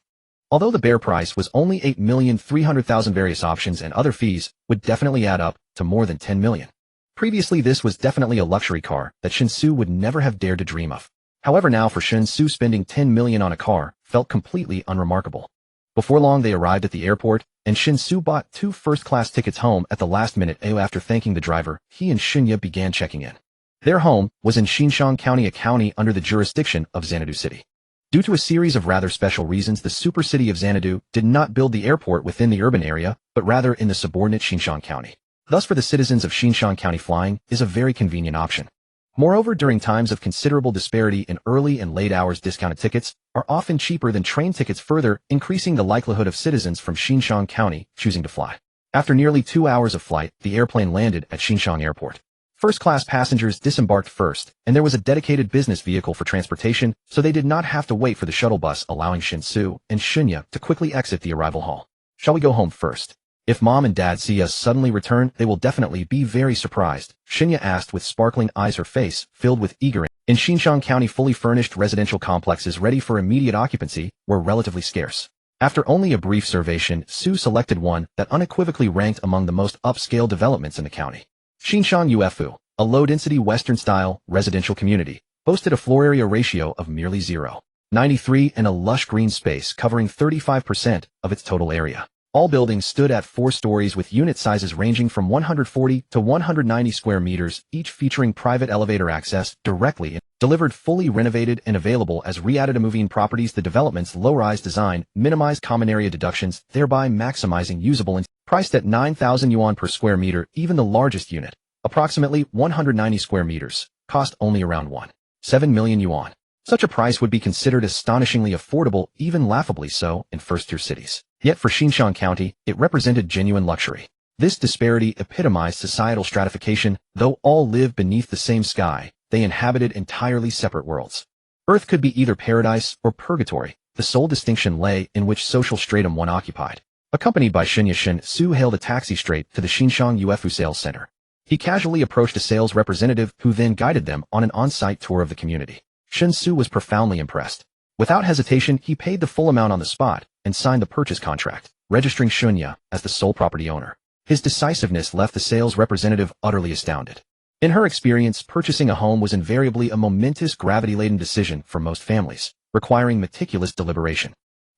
Although the bare price was only $8,300,000, various options and other fees would definitely add up to more than $10 million. Previously, this was definitely a luxury car that Shen Xu would never have dared to dream of. However, now for Shen Xu, spending $10 million on a car felt completely unremarkable. Before long, they arrived at the airport, and Shen Xu bought 2 first-class tickets home at the last minute. After thanking the driver, he and Shinya began checking in. Their home was in Xinjiang County, a county under the jurisdiction of Xanadu City. Due to a series of rather special reasons, the super city of Xanadu did not build the airport within the urban area, but rather in the subordinate Xinjiang County. Thus, for the citizens of Xinjiang County, flying is a very convenient option. Moreover, during times of considerable disparity in early and late hours, discounted tickets are often cheaper than train tickets, further increasing the likelihood of citizens from Xinjiang County choosing to fly. After nearly 2 hours of flight, the airplane landed at Xinjiang Airport. First-class passengers disembarked first, and there was a dedicated business vehicle for transportation, so they did not have to wait for the shuttle bus, allowing Shen Xu and Shinya to quickly exit the arrival hall. Shall we go home first? If Mom and Dad see us suddenly return, they will definitely be very surprised, Shinya asked with sparkling eyes, her face filled with eagerness. In Xinjiang County, fully furnished residential complexes ready for immediate occupancy were relatively scarce. After only a brief survey, Shen Xu selected one that unequivocally ranked among the most upscale developments in the county. Xinjiang Ufu, a low-density Western-style residential community, boasted a floor area ratio of merely 0.93 and a lush green space covering 35% of its total area. All buildings stood at 4 stories with unit sizes ranging from 140 to 190 square meters, each featuring private elevator access directly in. Delivered fully renovated and available as re-added moving properties. The development's low-rise design minimized common area deductions, thereby maximizing usable and priced at 9,000 yuan per square meter. Even the largest unit, approximately 190 square meters, cost only around 1.7 million yuan. Such a price would be considered astonishingly affordable, even laughably so, in first-tier cities. Yet for Xinjiang County, it represented genuine luxury. This disparity epitomized societal stratification. Though all lived beneath the same sky, they inhabited entirely separate worlds. Earth could be either paradise or purgatory. The sole distinction lay in which social stratum one occupied. Accompanied by Shinya, Shen Xu hailed a taxi straight to the Xinjiang Ufu sales center. He casually approached a sales representative who then guided them on an on-site tour of the community. Shen Xu was profoundly impressed. Without hesitation, he paid the full amount on the spot and signed the purchase contract, registering Shinya as the sole property owner. His decisiveness left the sales representative utterly astounded. In her experience, purchasing a home was invariably a momentous, gravity-laden decision for most families, requiring meticulous deliberation.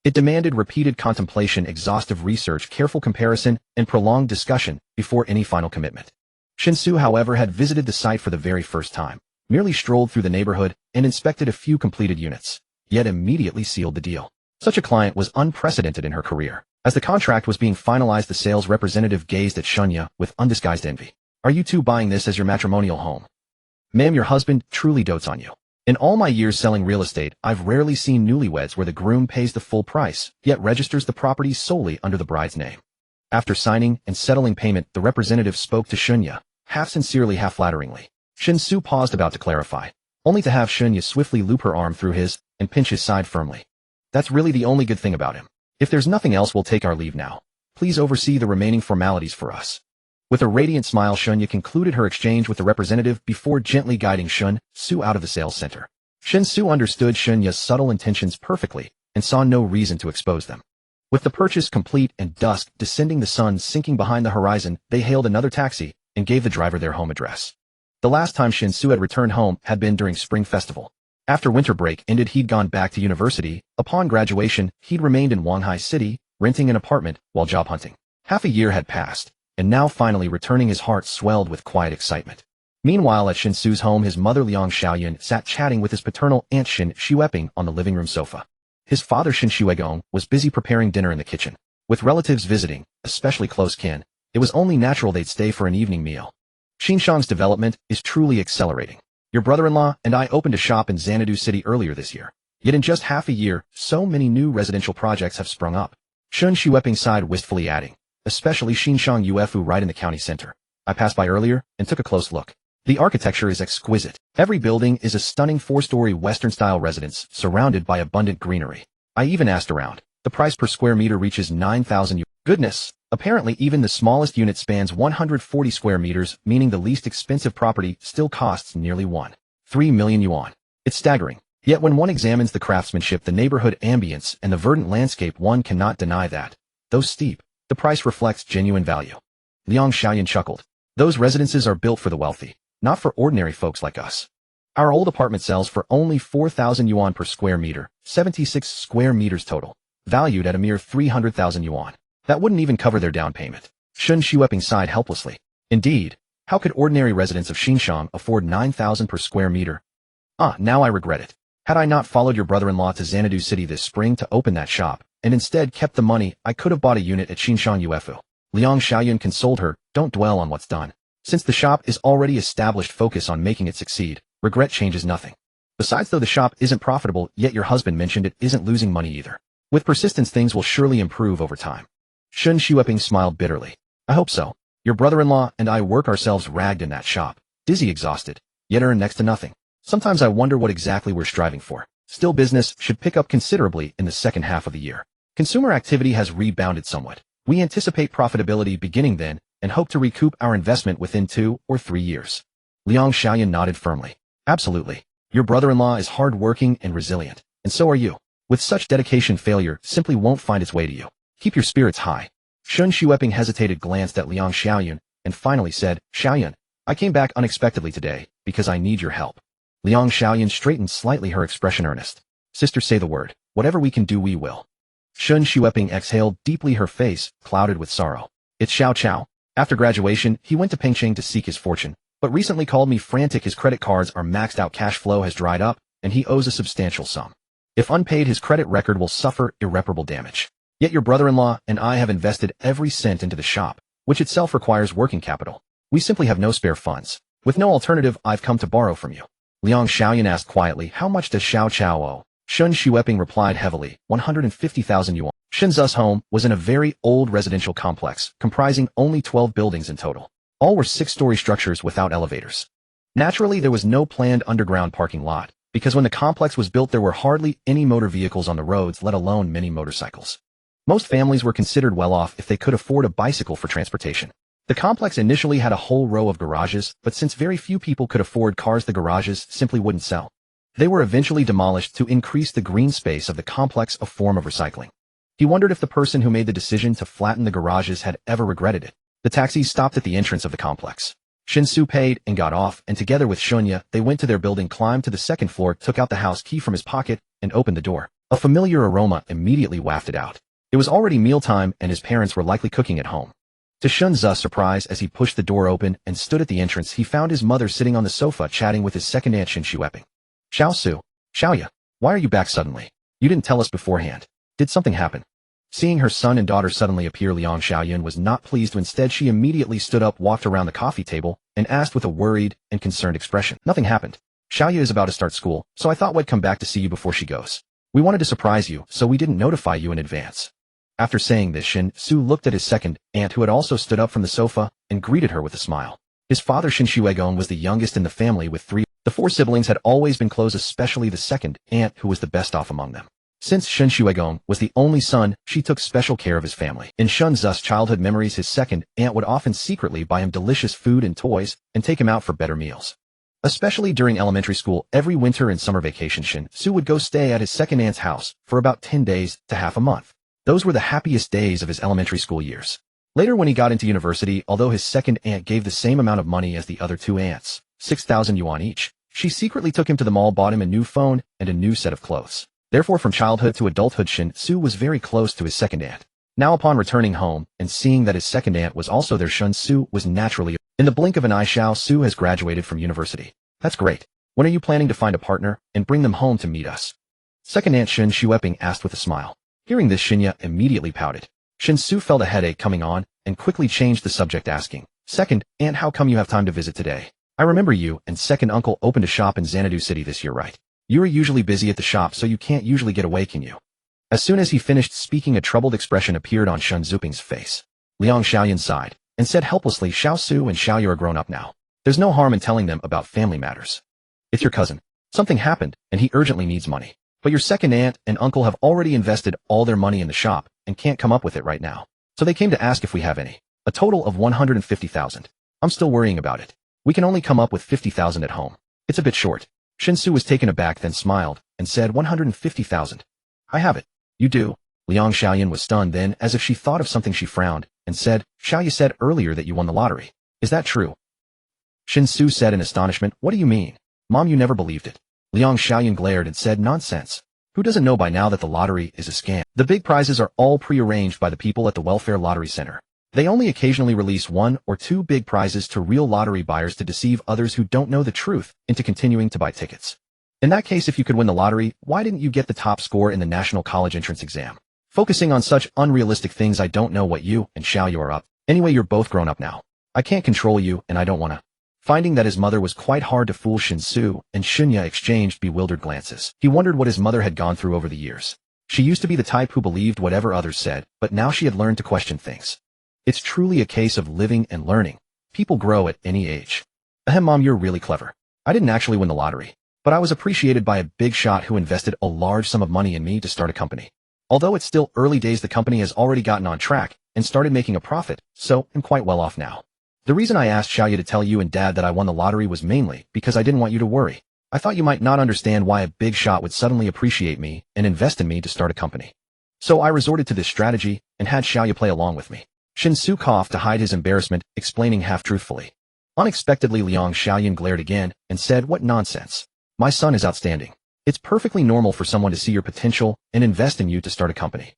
It demanded repeated contemplation, exhaustive research, careful comparison, and prolonged discussion before any final commitment. Shen Xu, however, had visited the site for the very first time, merely strolled through the neighborhood and inspected a few completed units, yet immediately sealed the deal. Such a client was unprecedented in her career. As the contract was being finalized, the sales representative gazed at Shen with undisguised envy. "Are you two buying this as your matrimonial home? Ma'am, your husband truly dotes on you. In all my years selling real estate, I've rarely seen newlyweds where the groom pays the full price, yet registers the property solely under the bride's name." After signing and settling payment, the representative spoke to Shen, half sincerely, half flatteringly. Shen Xu paused, about to clarify, only to have Shen swiftly loop her arm through his and pinch his side firmly. "That's really the only good thing about him. If there's nothing else, we'll take our leave now. Please oversee the remaining formalities for us." With a radiant smile, Shen concluded her exchange with the representative before gently guiding Shen Xu out of the sales center. Shen Xu understood Shen's subtle intentions perfectly and saw no reason to expose them. With the purchase complete and dusk descending, the sun sinking behind the horizon, they hailed another taxi and gave the driver their home address. The last time Shen Xu had returned home had been during Spring Festival. After winter break ended, he'd gone back to university. Upon graduation, he'd remained in Wanghai City, renting an apartment while job hunting. Half a year had passed, and now finally returning, his heart swelled with quiet excitement. Meanwhile, at Shen Xu's home, his mother Liang Xiaoyun sat chatting with his paternal aunt Shen Xu on the living room sofa. His father Shen Xu was busy preparing dinner in the kitchen. With relatives visiting, especially close kin, it was only natural they'd stay for an evening meal. Xinjiang's development is truly accelerating. Your brother-in-law and I opened a shop in Xanadu City earlier this year. Yet in just half a year, so many new residential projects have sprung up. Shen Xu sighed wistfully, adding, "Especially Xinjiang Ufu right in the county center. I passed by earlier and took a close look. The architecture is exquisite. Every building is a stunning 4-story Western-style residence surrounded by abundant greenery. I even asked around. The price per square meter reaches 9,000 yuan. Goodness! Apparently even the smallest unit spans 140 square meters, meaning the least expensive property still costs nearly 1.3 million yuan. It's staggering. Yet when one examines the craftsmanship, the neighborhood ambience, and the verdant landscape, one cannot deny that, though steep, the price reflects genuine value." Liang Xiaoyun chuckled. "Those residences are built for the wealthy, not for ordinary folks like us. Our old apartment sells for only 4,000 yuan per square meter, 76 square meters total, valued at a mere 300,000 yuan. That wouldn't even cover their down payment." Shen Xu sighed helplessly. Indeed, how could ordinary residents of Xinjiang afford 9,000 per square meter? Now I regret it. Had I not followed your brother-in-law to Xanadu City this spring to open that shop, and instead kept the money, I could have bought a unit at Xinjiang Ufu. Liang Xiaoyun consoled her. "Don't dwell on what's done. Since the shop is already established, focus on making it succeed. Regret changes nothing. Besides, though the shop isn't profitable, yet your husband mentioned it isn't losing money either. With persistence, things will surely improve over time." Shen Xu smiled bitterly. "I hope so. Your brother-in-law and I work ourselves ragged in that shop, dizzy, exhausted, yet earn next to nothing. Sometimes I wonder what exactly we're striving for. Still, business should pick up considerably in the second half of the year. Consumer activity has rebounded somewhat. We anticipate profitability beginning then and hope to recoup our investment within 2 or 3 years." Liang Xiaoyun nodded firmly. "Absolutely. Your brother-in-law is hard-working and resilient, and so are you. With such dedication, failure simply won't find its way to you. Keep your spirits high." Shen Xu hesitated, glanced at Liang Xiaoyun, and finally said, "Xiaoyun, I came back unexpectedly today because I need your help." Liang Xiaoyun straightened slightly, her expression earnest. "Sister, say the word. Whatever we can do, we will." Shen Xu exhaled deeply, her face clouded with sorrow. "It's Xiao Chao. After graduation, he went to Pengcheng to seek his fortune, but recently called me frantic. His credit cards are maxed out, cash flow has dried up, and he owes a substantial sum. If unpaid, his credit record will suffer irreparable damage. Yet your brother-in-law and I have invested every cent into the shop, which itself requires working capital. We simply have no spare funds. With no alternative, I've come to borrow from you." Liang Xiaoyun asked quietly, "How much does Xiao Chao owe?" Shen Xu replied heavily, 150,000 yuan. Shen Xu's home was in a very old residential complex, comprising only 12 buildings in total. All were 6-story structures without elevators. Naturally, there was no planned underground parking lot, because when the complex was built, there were hardly any motor vehicles on the roads, let alone many motorcycles. Most families were considered well off if they could afford a bicycle for transportation. The complex initially had a whole row of garages, but since very few people could afford cars, the garages simply wouldn't sell. They were eventually demolished to increase the green space of the complex, a form of recycling. He wondered if the person who made the decision to flatten the garages had ever regretted it. The taxis stopped at the entrance of the complex. Shen Xu paid and got off, and together with Shunya, they went to their building, climbed to the second floor, took out the house key from his pocket, and opened the door. A familiar aroma immediately wafted out. It was already mealtime and his parents were likely cooking at home. To Shen Xu's surprise, as he pushed the door open and stood at the entrance, he found his mother sitting on the sofa chatting with his second aunt Shen Xu. Xiao Xiaoya, why are you back suddenly? You didn't tell us beforehand. Did something happen? Seeing her son and daughter suddenly appear, Liang Xiaoyan was not pleased. Instead, she immediately stood up, walked around the coffee table, and asked with a worried and concerned expression. Nothing happened. Xiaoya is about to start school, so I thought we'd come back to see you before she goes. We wanted to surprise you, so we didn't notify you in advance. After saying this, Shen Xu looked at his second aunt, who had also stood up from the sofa, and greeted her with a smile. His father Shen Xu was the youngest in the family with 3. The 4 siblings had always been close, especially the second aunt, who was the best off among them. Since Shen Xu was the only son, she took special care of his family. In Shen Xu's childhood memories, his second aunt would often secretly buy him delicious food and toys and take him out for better meals. Especially during elementary school, every winter and summer vacation, Shen Xu would go stay at his second aunt's house for about 10 days to half a month. Those were the happiest days of his elementary school years. Later, when he got into university, although his second aunt gave the same amount of money as the other 2 aunts, 6,000 yuan each, she secretly took him to the mall, bought him a new phone and a new set of clothes. Therefore, from childhood to adulthood, Shen Xu was very close to his second aunt. Now, upon returning home and seeing that his second aunt was also there, Shen Xu was naturally. In the blink of an eye, Xiao Xu has graduated from university. That's great. When are you planning to find a partner and bring them home to meet us? Second aunt Shen Xu asked with a smile. Hearing this, Shinya immediately pouted. Shen Xu felt a headache coming on and quickly changed the subject, asking, Second aunt, how come you have time to visit today? I remember you and second uncle opened a shop in Xanadu City this year, right? You are usually busy at the shop, so you can't usually get away, can you? As soon as he finished speaking, a troubled expression appeared on Shen Xuping's face. Liang Xiaoyan sighed and said helplessly, Xiao Xu and Xiaoyu are grown up now. There's no harm in telling them about family matters. It's your cousin. Something happened, and he urgently needs money. But your second aunt and uncle have already invested all their money in the shop and can't come up with it right now. So they came to ask if we have any. A total of 150,000. I'm still worrying about it. We can only come up with 50,000 at home. It's a bit short. Shen Xu was taken aback, then smiled and said 150,000. I have it. You do? Liang Xiaoyan was stunned. Then, as if she thought of something, she frowned and said, Xiaoyu said earlier that you won the lottery. Is that true? Shen Xu said in astonishment, What do you mean? Mom, you never believed it. Liang Xiaoyan glared and said, Nonsense. Who doesn't know by now that the lottery is a scam? The big prizes are all pre-arranged by the people at the Welfare Lottery Center. They only occasionally release 1 or 2 big prizes to real lottery buyers to deceive others who don't know the truth into continuing to buy tickets. In that case, if you could win the lottery, why didn't you get the top score in the National College Entrance Exam? Focusing on such unrealistic things, I don't know what you and Xiaoyu are up. Anyway, you're both grown up now. I can't control you and I don't wanna. Finding that his mother was quite hard to fool, Shen Xu and Shinya exchanged bewildered glances. He wondered what his mother had gone through over the years. She used to be the type who believed whatever others said, but now she had learned to question things. It's truly a case of living and learning. People grow at any age. Ahem, Mom, you're really clever. I didn't actually win the lottery, but I was appreciated by a big shot who invested a large sum of money in me to start a company. Although it's still early days, the company has already gotten on track and started making a profit, so I'm quite well off now. The reason I asked Xiaoyu to tell you and Dad that I won the lottery was mainly because I didn't want you to worry. I thought you might not understand why a big shot would suddenly appreciate me and invest in me to start a company. So I resorted to this strategy and had Xiaoyu play along with me. Shen Xu coughed to hide his embarrassment, explaining half-truthfully. Unexpectedly, Liang Xiaoyan glared again and said, What nonsense. My son is outstanding. It's perfectly normal for someone to see your potential and invest in you to start a company.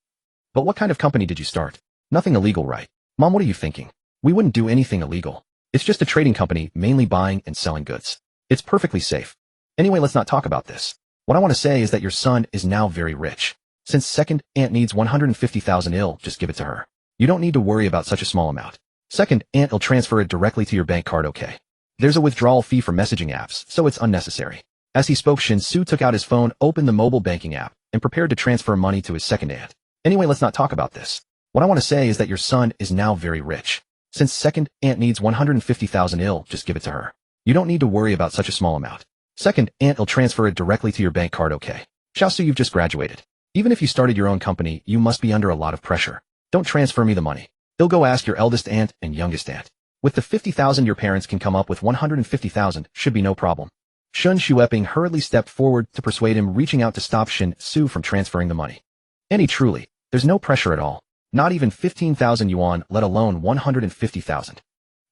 But what kind of company did you start? Nothing illegal, right? Mom, what are you thinking? We wouldn't do anything illegal. It's just a trading company, mainly buying and selling goods. It's perfectly safe. Anyway, let's not talk about this. What I want to say is that your son is now very rich. Since second aunt needs 150,000, just give it to her. You don't need to worry about such a small amount. Second aunt will transfer it directly to your bank card, okay? There's a withdrawal fee for messaging apps, so it's unnecessary. As he spoke, Shen Xu took out his phone, opened the mobile banking app, and prepared to transfer money to his second aunt. Anyway, let's not talk about this. What I want to say is that your son is now very rich. Since second aunt needs 150,000, just give it to her. You don't need to worry about such a small amount. Second aunt will transfer it directly to your bank card, okay? Xiao Xu, you've just graduated. Even if you started your own company, you must be under a lot of pressure. Don't transfer me the money. They'll go ask your eldest aunt and youngest aunt. With the 50,000 your parents can come up with 150,000 should be no problem. Shen Xu hurriedly stepped forward to persuade him, reaching out to stop Shen Xu from transferring the money. Truly, there's no pressure at all. Not even 15,000 yuan, let alone 150,000.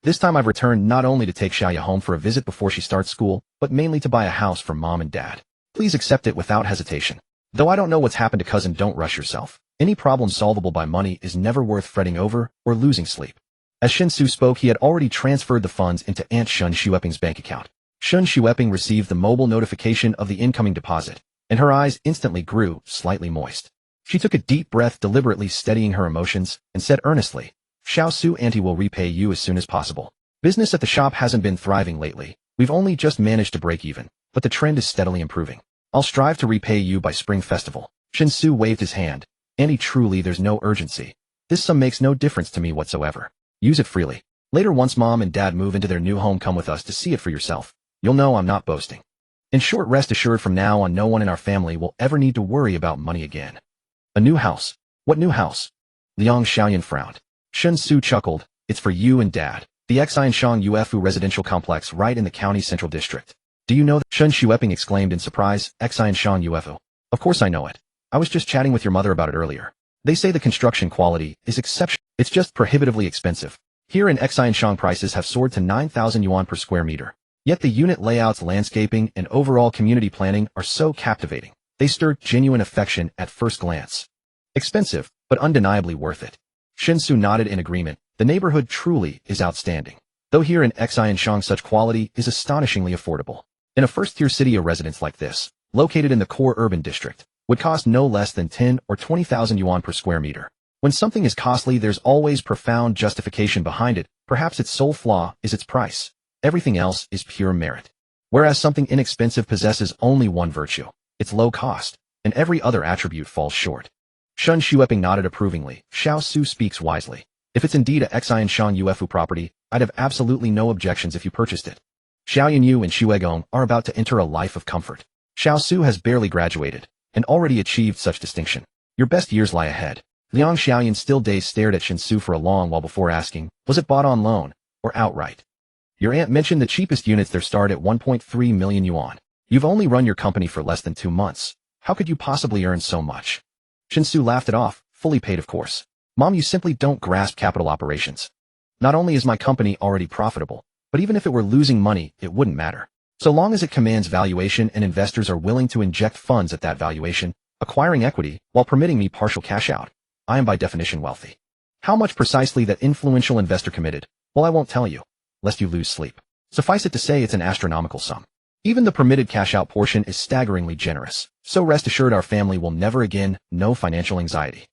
This time I've returned not only to take Xiaoyu home for a visit before she starts school, but mainly to buy a house for Mom and Dad. Please accept it without hesitation. Though I don't know what's happened to cousin, don't rush yourself. Any problem solvable by money is never worth fretting over or losing sleep. As Shen Xu spoke, he had already transferred the funds into Aunt Shen Xueping's bank account. Shen Xueping received the mobile notification of the incoming deposit, and her eyes instantly grew slightly moist. She took a deep breath, deliberately steadying her emotions, and said earnestly, "Xiao Su, Auntie will repay you as soon as possible. Business at the shop hasn't been thriving lately. We've only just managed to break even, but the trend is steadily improving. I'll strive to repay you by spring festival." Shen Xu waved his hand. "Auntie, truly there's no urgency. This sum makes no difference to me whatsoever. Use it freely. Later, once Mom and Dad move into their new home, come with us to see it for yourself. You'll know I'm not boasting. In short, rest assured from now on no one in our family will ever need to worry about money again." "A new house? What new house?" Liang Xiaoyan frowned. Shen Xu chuckled. "It's for you and Dad. The Xianshang Ufu residential complex right in the county central district. Do you know that?" Shen Xueping exclaimed in surprise. "Xianshang Ufu? Of course I know it. I was just chatting with your mother about it earlier. They say the construction quality is exceptional. It's just prohibitively expensive. Here in Xianshang, prices have soared to 9,000 yuan per square meter. Yet the unit layouts, landscaping, and overall community planning are so captivating. They stir genuine affection at first glance. Expensive, but undeniably worth it." Shen Xu nodded in agreement. "The neighborhood truly is outstanding. Though here in Xianshang such quality is astonishingly affordable. In a first-tier city, a residence like this, located in the core urban district, would cost no less than 10 or 20,000 yuan per square meter. When something is costly, there's always profound justification behind it. Perhaps its sole flaw is its price. Everything else is pure merit. Whereas something inexpensive possesses only one virtue, its low cost, and every other attribute falls short." Shen Xueping nodded approvingly. "Xiao Su speaks wisely. If it's indeed a Xianshang Ufu property, I'd have absolutely no objections if you purchased it. Xiaoyan Yu and Xuegong are about to enter a life of comfort. Xiao Su has barely graduated, and already achieved such distinction. Your best years lie ahead." Liang Xiaoyan, still dazed, stared at Shen Xu for a long while before asking, "Was it bought on loan, or outright?" "Your aunt mentioned the cheapest units there start at 1.3 million yuan. You've only run your company for less than 2 months. How could you possibly earn so much?" Shen Xu laughed it off. "Fully paid, of course. Mom, you simply don't grasp capital operations. Not only is my company already profitable, but even if it were losing money, it wouldn't matter. So long as it commands valuation and investors are willing to inject funds at that valuation, acquiring equity while permitting me partial cash out, I am by definition wealthy. How much precisely that influential investor committed? Well, I won't tell you, lest you lose sleep. Suffice it to say, it's an astronomical sum. Even the permitted cash-out portion is staggeringly generous, so rest assured our family will never again know financial anxiety."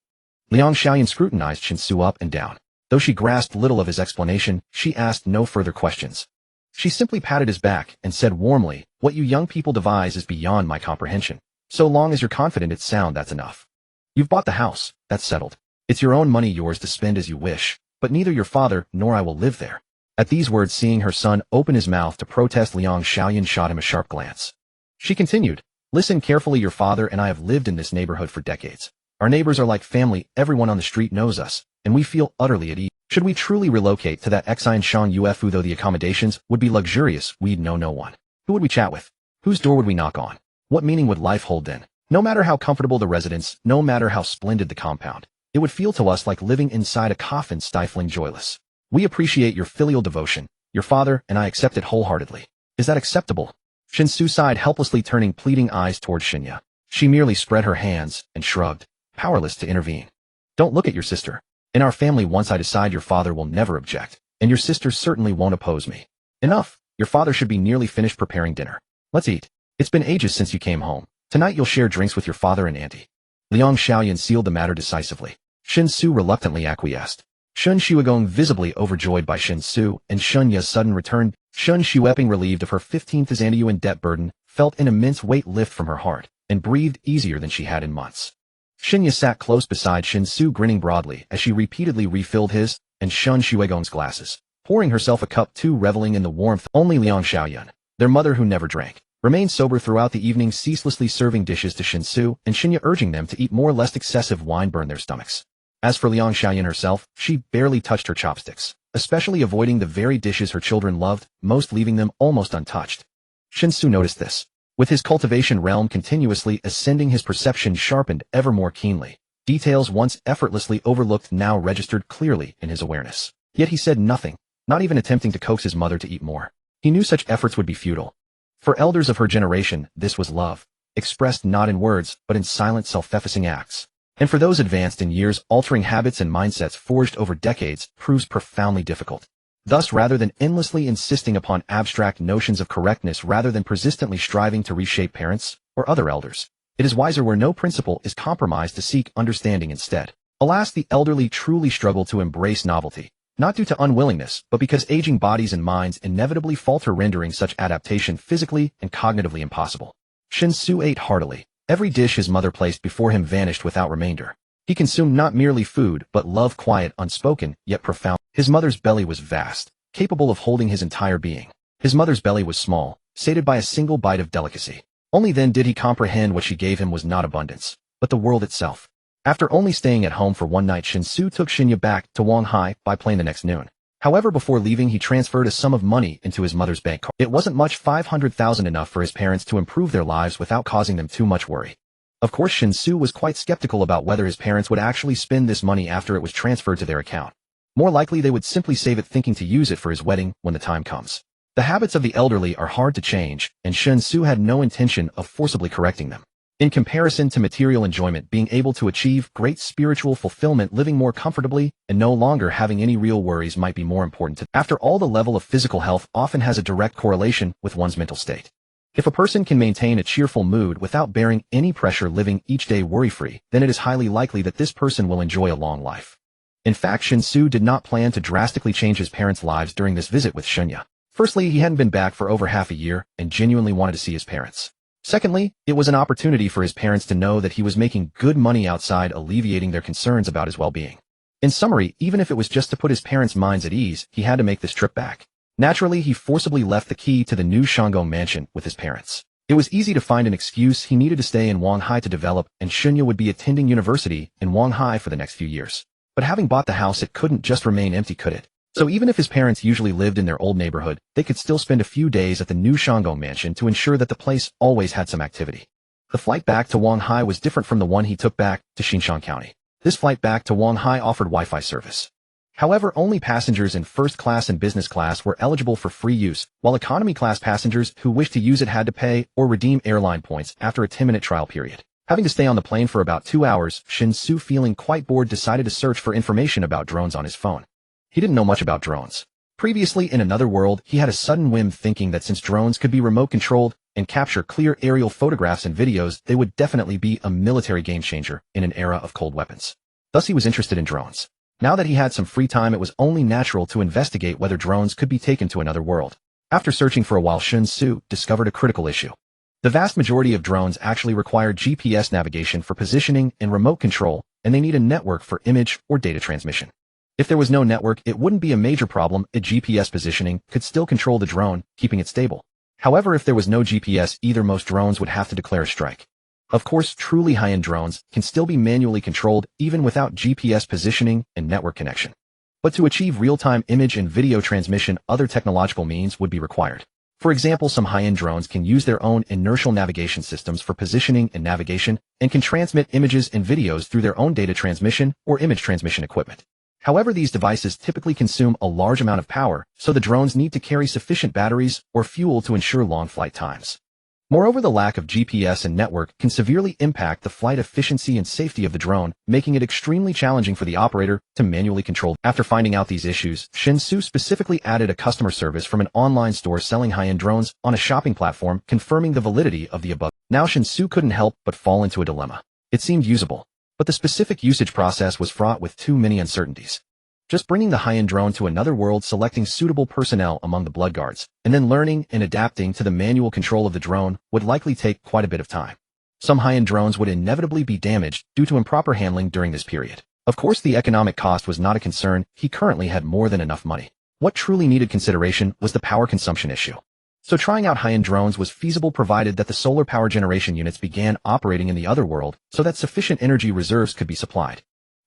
Liang Xiaoyan scrutinized Shen Xu up and down. Though she grasped little of his explanation, she asked no further questions. She simply patted his back and said warmly, "What you young people devise is beyond my comprehension. So long as you're confident it's sound, that's enough. You've bought the house, that's settled. It's your own money, yours to spend as you wish, but neither your father nor I will live there." At these words, seeing her son open his mouth to protest, Liang Xiaoyan shot him a sharp glance. She continued, "Listen carefully, your father and I have lived in this neighborhood for decades. Our neighbors are like family, everyone on the street knows us, and we feel utterly at ease. Should we truly relocate to that Xianshang Ufu, though the accommodations would be luxurious, we'd know no one. Who would we chat with? Whose door would we knock on? What meaning would life hold then? No matter how comfortable the residence, no matter how splendid the compound, it would feel to us like living inside a coffin, stifling, joyless. We appreciate your filial devotion, your father and I accept it wholeheartedly. Is that acceptable?" Shen Xu sighed helplessly, turning pleading eyes toward Shinya. She merely spread her hands and shrugged, powerless to intervene. "Don't look at your sister. In our family, once I decide, your father will never object, and your sister certainly won't oppose me. Enough, your father should be nearly finished preparing dinner. Let's eat. It's been ages since you came home. Tonight you'll share drinks with your father and auntie." Liang Xiaoyan sealed the matter decisively. Shen Xu reluctantly acquiesced. Shen Xuegong, visibly overjoyed by Shen Xu and Shunya's sudden return, Shen Xueping, relieved of her 15th Yuan debt burden, felt an immense weight lift from her heart, and breathed easier than she had in months. Shinya sat close beside Shen Xu, grinning broadly as she repeatedly refilled his and Shen Xuegong's glasses, pouring herself a cup too, reveling in the warmth. Only Liang Xiaoyan, their mother who never drank, remained sober throughout the evening, ceaselessly serving dishes to Shen Xu and Shinya, urging them to eat more lest excessive wine burn their stomachs. As for Liang Xiaoyan herself, she barely touched her chopsticks, especially avoiding the very dishes her children loved most, leaving them almost untouched. Shen Xu noticed this. With his cultivation realm continuously ascending, his perception sharpened ever more keenly. Details once effortlessly overlooked now registered clearly in his awareness. Yet he said nothing, not even attempting to coax his mother to eat more. He knew such efforts would be futile. For elders of her generation, this was love. expressed not in words, but in silent self-effacing acts. And for those advanced in years, altering habits and mindsets forged over decades proves profoundly difficult. Thus, rather than endlessly insisting upon abstract notions of correctness rather than persistently striving to reshape parents or other elders, it is wiser where no principle is compromised to seek understanding instead. Alas, the elderly truly struggle to embrace novelty, not due to unwillingness, but because aging bodies and minds inevitably falter, rendering such adaptation physically and cognitively impossible. Shen Xu ate heartily. Every dish his mother placed before him vanished without remainder. He consumed not merely food, but love, quiet, unspoken, yet profound. His mother's belly was vast, capable of holding his entire being. His mother's belly was small, sated by a single bite of delicacy. Only then did he comprehend what she gave him was not abundance, but the world itself. After only staying at home for one night, Shen Xu took Xinye back to Wanhai by plane the next noon. However, before leaving, he transferred a sum of money into his mother's bank card. It wasn't much, 500,000, enough for his parents to improve their lives without causing them too much worry. Of course, Shen Xu was quite skeptical about whether his parents would actually spend this money after it was transferred to their account. More likely, they would simply save it, thinking to use it for his wedding when the time comes. The habits of the elderly are hard to change, and Shen Xu had no intention of forcibly correcting them. In comparison to material enjoyment, being able to achieve great spiritual fulfillment, living more comfortably, and no longer having any real worries might be more important to them. After all, the level of physical health often has a direct correlation with one's mental state. If a person can maintain a cheerful mood without bearing any pressure, living each day worry-free, then it is highly likely that this person will enjoy a long life. In fact, Shen Xu did not plan to drastically change his parents' lives during this visit with Xinye. Firstly, he hadn't been back for over half a year and genuinely wanted to see his parents. Secondly, it was an opportunity for his parents to know that he was making good money outside alleviating their concerns about his well-being. In summary, even if it was just to put his parents' minds at ease, he had to make this trip back. Naturally, he forcibly left the key to the new Shango mansion with his parents. It was easy to find an excuse. He needed to stay in Wanhai to develop, and Xinye would be attending university in Wanhai for the next few years. But having bought the house, it couldn't just remain empty, could it? So even if his parents usually lived in their old neighborhood, they could still spend a few days at the new Shango mansion to ensure that the place always had some activity. The flight back to Wanhai was different from the one he took back to Xinshan County. This flight back to Wanhai offered Wi-Fi service. However, only passengers in first class and business class were eligible for free use, while economy class passengers who wished to use it had to pay or redeem airline points after a 10-minute trial period. Having to stay on the plane for about 2 hours, Shen Xu, feeling quite bored, decided to search for information about drones on his phone. He didn't know much about drones. Previously, in another world, he had a sudden whim, thinking that since drones could be remote-controlled and capture clear aerial photographs and videos, they would definitely be a military game-changer in an era of cold weapons. Thus, he was interested in drones. Now that he had some free time, it was only natural to investigate whether drones could be taken to another world. After searching for a while, Shen Xu discovered a critical issue. The vast majority of drones actually require GPS navigation for positioning and remote control, and they need a network for image or data transmission. If there was no network, it wouldn't be a major problem. A GPS positioning could still control the drone, keeping it stable. However, if there was no GPS either, most drones would have to declare a strike. Of course, truly high-end drones can still be manually controlled even without GPS positioning and network connection. But to achieve real-time image and video transmission, other technological means would be required. For example, some high-end drones can use their own inertial navigation systems for positioning and navigation, and can transmit images and videos through their own data transmission or image transmission equipment. However, these devices typically consume a large amount of power, so the drones need to carry sufficient batteries or fuel to ensure long flight times. Moreover, the lack of GPS and network can severely impact the flight efficiency and safety of the drone, making it extremely challenging for the operator to manually control. After finding out these issues, Shen Xu specifically added a customer service from an online store selling high-end drones on a shopping platform, confirming the validity of the above. Now Shen Xu couldn't help but fall into a dilemma. It seemed usable, but the specific usage process was fraught with too many uncertainties. Just bringing the high-end drone to another world, selecting suitable personnel among the blood guards, and then learning and adapting to the manual control of the drone would likely take quite a bit of time. Some high-end drones would inevitably be damaged due to improper handling during this period. Of course, the economic cost was not a concern. He currently had more than enough money. What truly needed consideration was the power consumption issue. So trying out high-end drones was feasible provided that the solar power generation units began operating in the other world so that sufficient energy reserves could be supplied.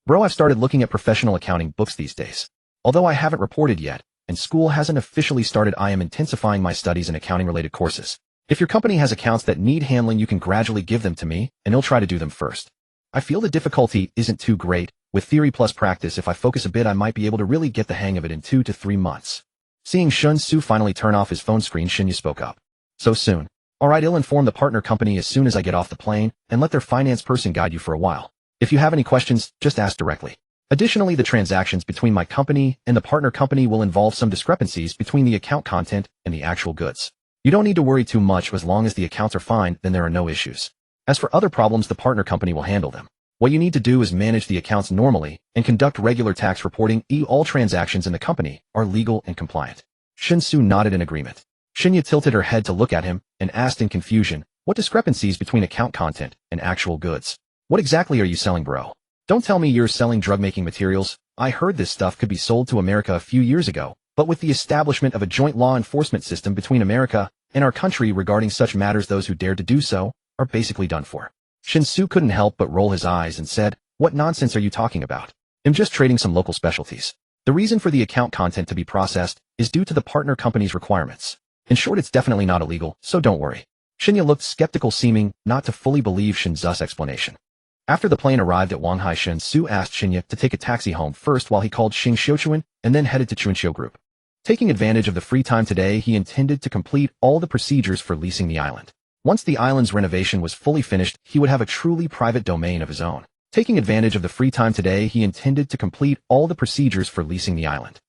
Bro, I've started looking at professional accounting books these days. Although I haven't reported yet, and school hasn't officially started, I am intensifying my studies in accounting-related courses. If your company has accounts that need handling, you can gradually give them to me, and I'll try to do them first. I feel the difficulty isn't too great. With theory plus practice, if I focus a bit, I might be able to really get the hang of it in 2 to 3 months. Seeing Shen Xu finally turn off his phone screen, Xinye spoke up. So soon? Alright, I'll inform the partner company as soon as I get off the plane, and let their finance person guide you for a while. If you have any questions, just ask directly. Additionally, the transactions between my company and the partner company will involve some discrepancies between the account content and the actual goods. You don't need to worry too much. As long as the accounts are fine, then there are no issues. As for other problems, the partner company will handle them. What you need to do is manage the accounts normally and conduct regular tax reporting. All transactions in the company are legal and compliant. Shen Xu nodded in agreement. Shinya tilted her head to look at him and asked in confusion, what discrepancies between account content and actual goods? What exactly are you selling, bro? Don't tell me you're selling drug-making materials. I heard this stuff could be sold to America a few years ago, but with the establishment of a joint law enforcement system between America and our country regarding such matters, those who dared to do so are basically done for. Shen Xu couldn't help but roll his eyes and said, what nonsense are you talking about? I'm just trading some local specialties. The reason for the account content to be processed is due to the partner company's requirements. In short, it's definitely not illegal, so don't worry. Shinya looked skeptical, seeming not to fully believe Shen Xu's explanation. After the plane arrived at Wanghai, Shen Xu asked Shinya to take a taxi home first while he called Shen Xu and then headed to Chuanxiu Group. Taking advantage of the free time today, he intended to complete all the procedures for leasing the island. Once the island's renovation was fully finished, he would have a truly private domain of his own. Taking advantage of the free time today, he intended to complete all the procedures for leasing the island.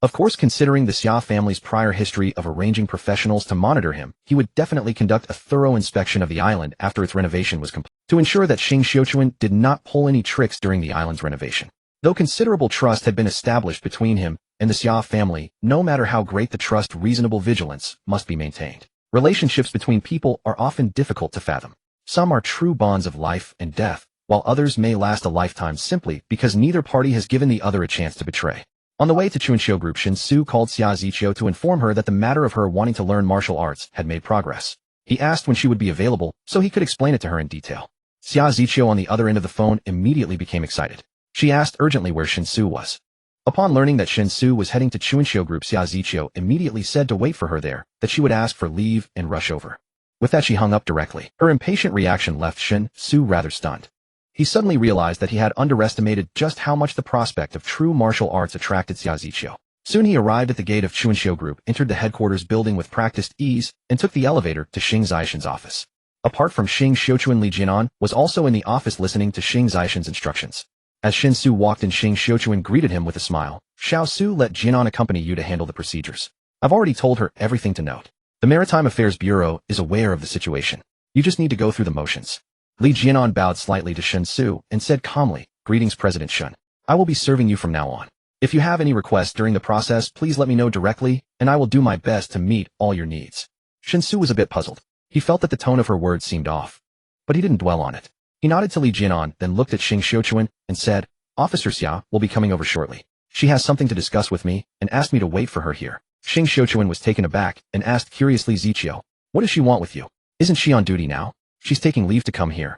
Of course, considering the Xia family's prior history of arranging professionals to monitor him, he would definitely conduct a thorough inspection of the island after its renovation was complete, to ensure that Shen Xu did not pull any tricks during the island's renovation. Though considerable trust had been established between him and the Xia family, no matter how great the trust, reasonable vigilance must be maintained. Relationships between people are often difficult to fathom. Some are true bonds of life and death, while others may last a lifetime simply because neither party has given the other a chance to betray. On the way to Chuanxiu Group, Shen Xu called Xia Ziqiu to inform her that the matter of her wanting to learn martial arts had made progress. He asked when she would be available so he could explain it to her in detail. Xia Ziqiu on the other end of the phone immediately became excited. She asked urgently where Shen Xu was. Upon learning that Shen Xu was heading to Chuanxiu Group, Xia Ziqiu immediately said to wait for her there, that she would ask for leave and rush over. With that, she hung up directly. Her impatient reaction left Shen Xu rather stunned. He suddenly realized that he had underestimated just how much the prospect of true martial arts attracted Xia Ziqiu. Soon he arrived at the gate of Chuanxiu Group, entered the headquarters building with practiced ease, and took the elevator to Xing Zishan's office. Apart from Xing Xiuquan, Li Jianan was also in the office listening to Xing Zishan's instructions. As Shen Xu walked in, Xing Xiuquan greeted him with a smile. Xiao Su, let Jianan accompany you to handle the procedures. I've already told her everything to note. The Maritime Affairs Bureau is aware of the situation. You just need to go through the motions. Li Jianan bowed slightly to Shen Xu and said calmly, greetings, President Shen. I will be serving you from now on. If you have any requests during the process, please let me know directly, and I will do my best to meet all your needs. Shen Xu was a bit puzzled. He felt that the tone of her words seemed off. But he didn't dwell on it. He nodded to Li Jianan, then looked at Xing Xiuquan and said, Officer Xia will be coming over shortly. She has something to discuss with me and asked me to wait for her here. Xing Xiuquan was taken aback and asked curiously, Ziqiu, what does she want with you? Isn't she on duty now? She's taking leave to come here.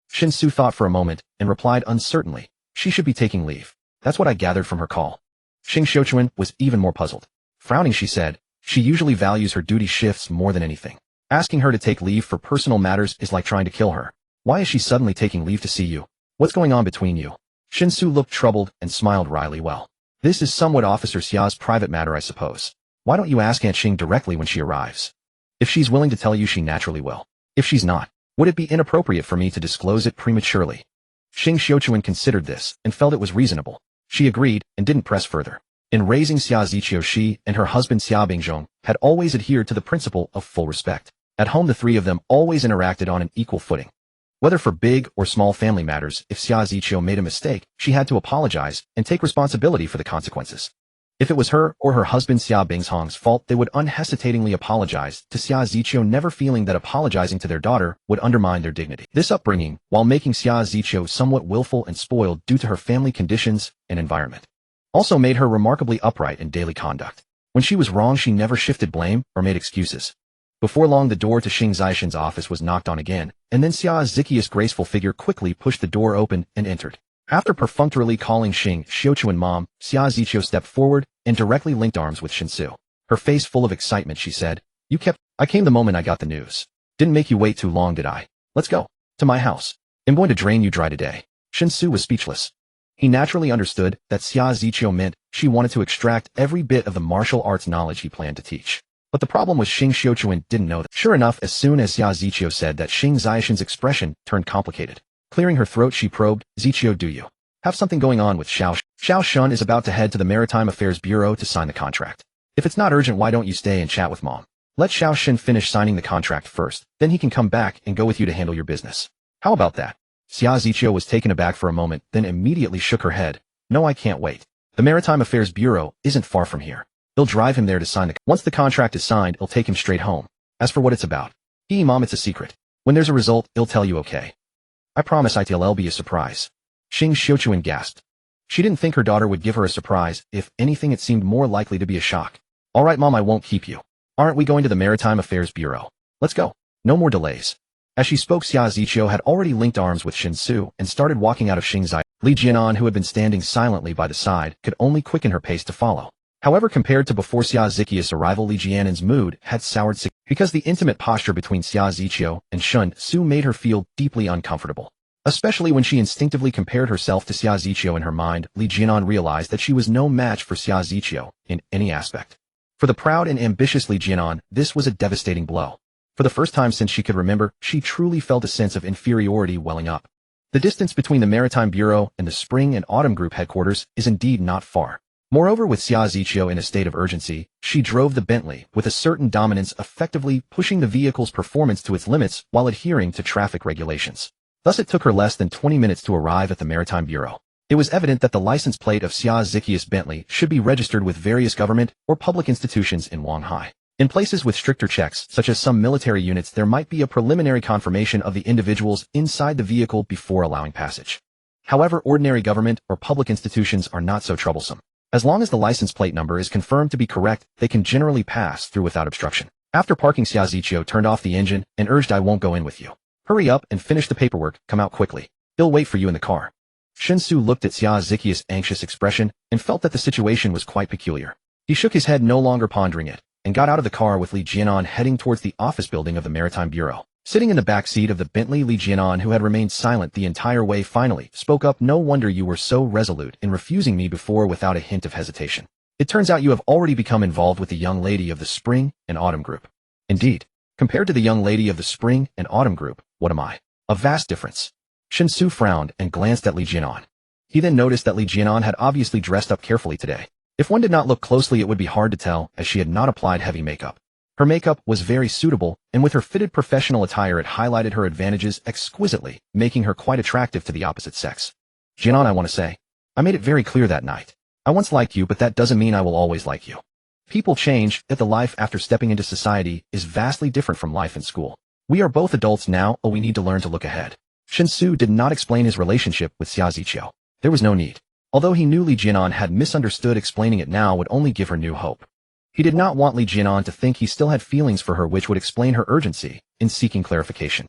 Shen Xu thought for a moment and replied uncertainly, she should be taking leave. That's what I gathered from her call. Xing Xiuquan was even more puzzled. Frowning, she said, she usually values her duty shifts more than anything. Asking her to take leave for personal matters is like trying to kill her. Why is she suddenly taking leave to see you? What's going on between you? Shen Xu looked troubled and smiled wryly. Well, this is somewhat Officer Xia's private matter, I suppose. Why don't you ask Aunt Xing directly when she arrives? If she's willing to tell you, she naturally will. If she's not, would it be inappropriate for me to disclose it prematurely? Xing Xiuquan considered this and felt it was reasonable. She agreed and didn't press further. In raising Xia Ziqiu, she and her husband Xia Bingzhong had always adhered to the principle of full respect. At home, the three of them always interacted on an equal footing. Whether for big or small family matters, if Xia Ziqiu made a mistake, she had to apologize and take responsibility for the consequences. If it was her or her husband Xia Bingzhong's fault, they would unhesitatingly apologize to Xia Ziqiu, never feeling that apologizing to their daughter would undermine their dignity. This upbringing, while making Xia Ziqiu somewhat willful and spoiled due to her family conditions and environment, also made her remarkably upright in daily conduct. When she was wrong, she never shifted blame or made excuses. Before long, the door to Xing Zishan's office was knocked on again, and then Xia Ziqiu's graceful figure quickly pushed the door open and entered. After perfunctorily calling Xing Xiuquan mom, Xia Ziqiu stepped forward and directly linked arms with Shen Xu. Her face full of excitement, she said, I came the moment I got the news. Didn't make you wait too long, did I? Let's go. To my house. I'm going to drain you dry today. Shen Xu was speechless. He naturally understood that Xia Ziqiu meant she wanted to extract every bit of the martial arts knowledge he planned to teach. But the problem was Shen Xu didn't know that. Sure enough, as soon as Xia Ziqiu said that, Shen Xiaoxin's expression turned complicated. Clearing her throat, she probed, Ziqiu, do you have something going on with Xiao? Xiao Shun is about to head to the Maritime Affairs Bureau to sign the contract. If it's not urgent, why don't you stay and chat with Mom? Let Xiao Shen finish signing the contract first, then he can come back and go with you to handle your business. How about that? Xia Ziqiu was taken aback for a moment, then immediately shook her head. No, I can't wait. The Maritime Affairs Bureau isn't far from here. They'll drive him there to sign the contract. Once the contract is signed, it'll take him straight home. As for what it's about, Mom, it's a secret. When there's a result, he'll tell you, okay? I promise it'll be a surprise. Shen Xu gasped. She didn't think her daughter would give her a surprise. If anything, it seemed more likely to be a shock. All right, Mom, I won't keep you. Aren't we going to the Maritime Affairs Bureau? Let's go. No more delays. As she spoke, Xia Ziqiu had already linked arms with Shen Xu and started walking out of Xingzai. Li Jianan, who had been standing silently by the side, could only quicken her pace to follow. However, compared to before Xia Ziqiu's arrival, Li Jianan's mood had soured significantly because the intimate posture between Xia Ziqiu and Shen Xu made her feel deeply uncomfortable. Especially when she instinctively compared herself to Xia Ziqiu in her mind, Li Jianan realized that she was no match for Xia Ziqiu in any aspect. For the proud and ambitious Li Jianan, this was a devastating blow. For the first time since she could remember, she truly felt a sense of inferiority welling up. The distance between the Maritime Bureau and the Spring and Autumn Group headquarters is indeed not far. Moreover, with Xia Ziqiu in a state of urgency, she drove the Bentley with a certain dominance, effectively pushing the vehicle's performance to its limits while adhering to traffic regulations. Thus it took her less than 20 minutes to arrive at the Maritime Bureau. It was evident that the license plate of Xia Ziqiu's Bentley should be registered with various government or public institutions in Wanghai. In places with stricter checks, such as some military units, there might be a preliminary confirmation of the individuals inside the vehicle before allowing passage. However, ordinary government or public institutions are not so troublesome. As long as the license plate number is confirmed to be correct, they can generally pass through without obstruction. After parking, Xia Ziqiu turned off the engine and urged, I won't go in with you. Hurry up and finish the paperwork, come out quickly. He'll wait for you in the car. Shen Xu looked at Xia Ziqiu's anxious expression and felt that the situation was quite peculiar. He shook his head, no longer pondering it, and got out of the car with Li Jianan heading towards the office building of the Maritime Bureau. Sitting in the back seat of the Bentley, Li Jianan, who had remained silent the entire way, finally spoke up. No wonder you were so resolute in refusing me before without a hint of hesitation. It turns out you have already become involved with the young lady of the Spring and Autumn Group. Indeed, compared to the young lady of the Spring and Autumn Group, what am I? A vast difference. Shen Xu frowned and glanced at Li Jianan. He then noticed that Li Jianan had obviously dressed up carefully today. If one did not look closely, it would be hard to tell, as she had not applied heavy makeup. Her makeup was very suitable, and with her fitted professional attire it highlighted her advantages exquisitely, making her quite attractive to the opposite sex. Jianan, I want to say, I made it very clear that night. I once liked you, but that doesn't mean I will always like you. People change, that the life after stepping into society is vastly different from life in school. We are both adults now, we need to learn to look ahead. Shen Xu did not explain his relationship with Xia Ziqiu. There was no need. Although he knew Li Jianan had misunderstood, explaining it now would only give her new hope. He did not want Li Jianan to think he still had feelings for her, which would explain her urgency in seeking clarification.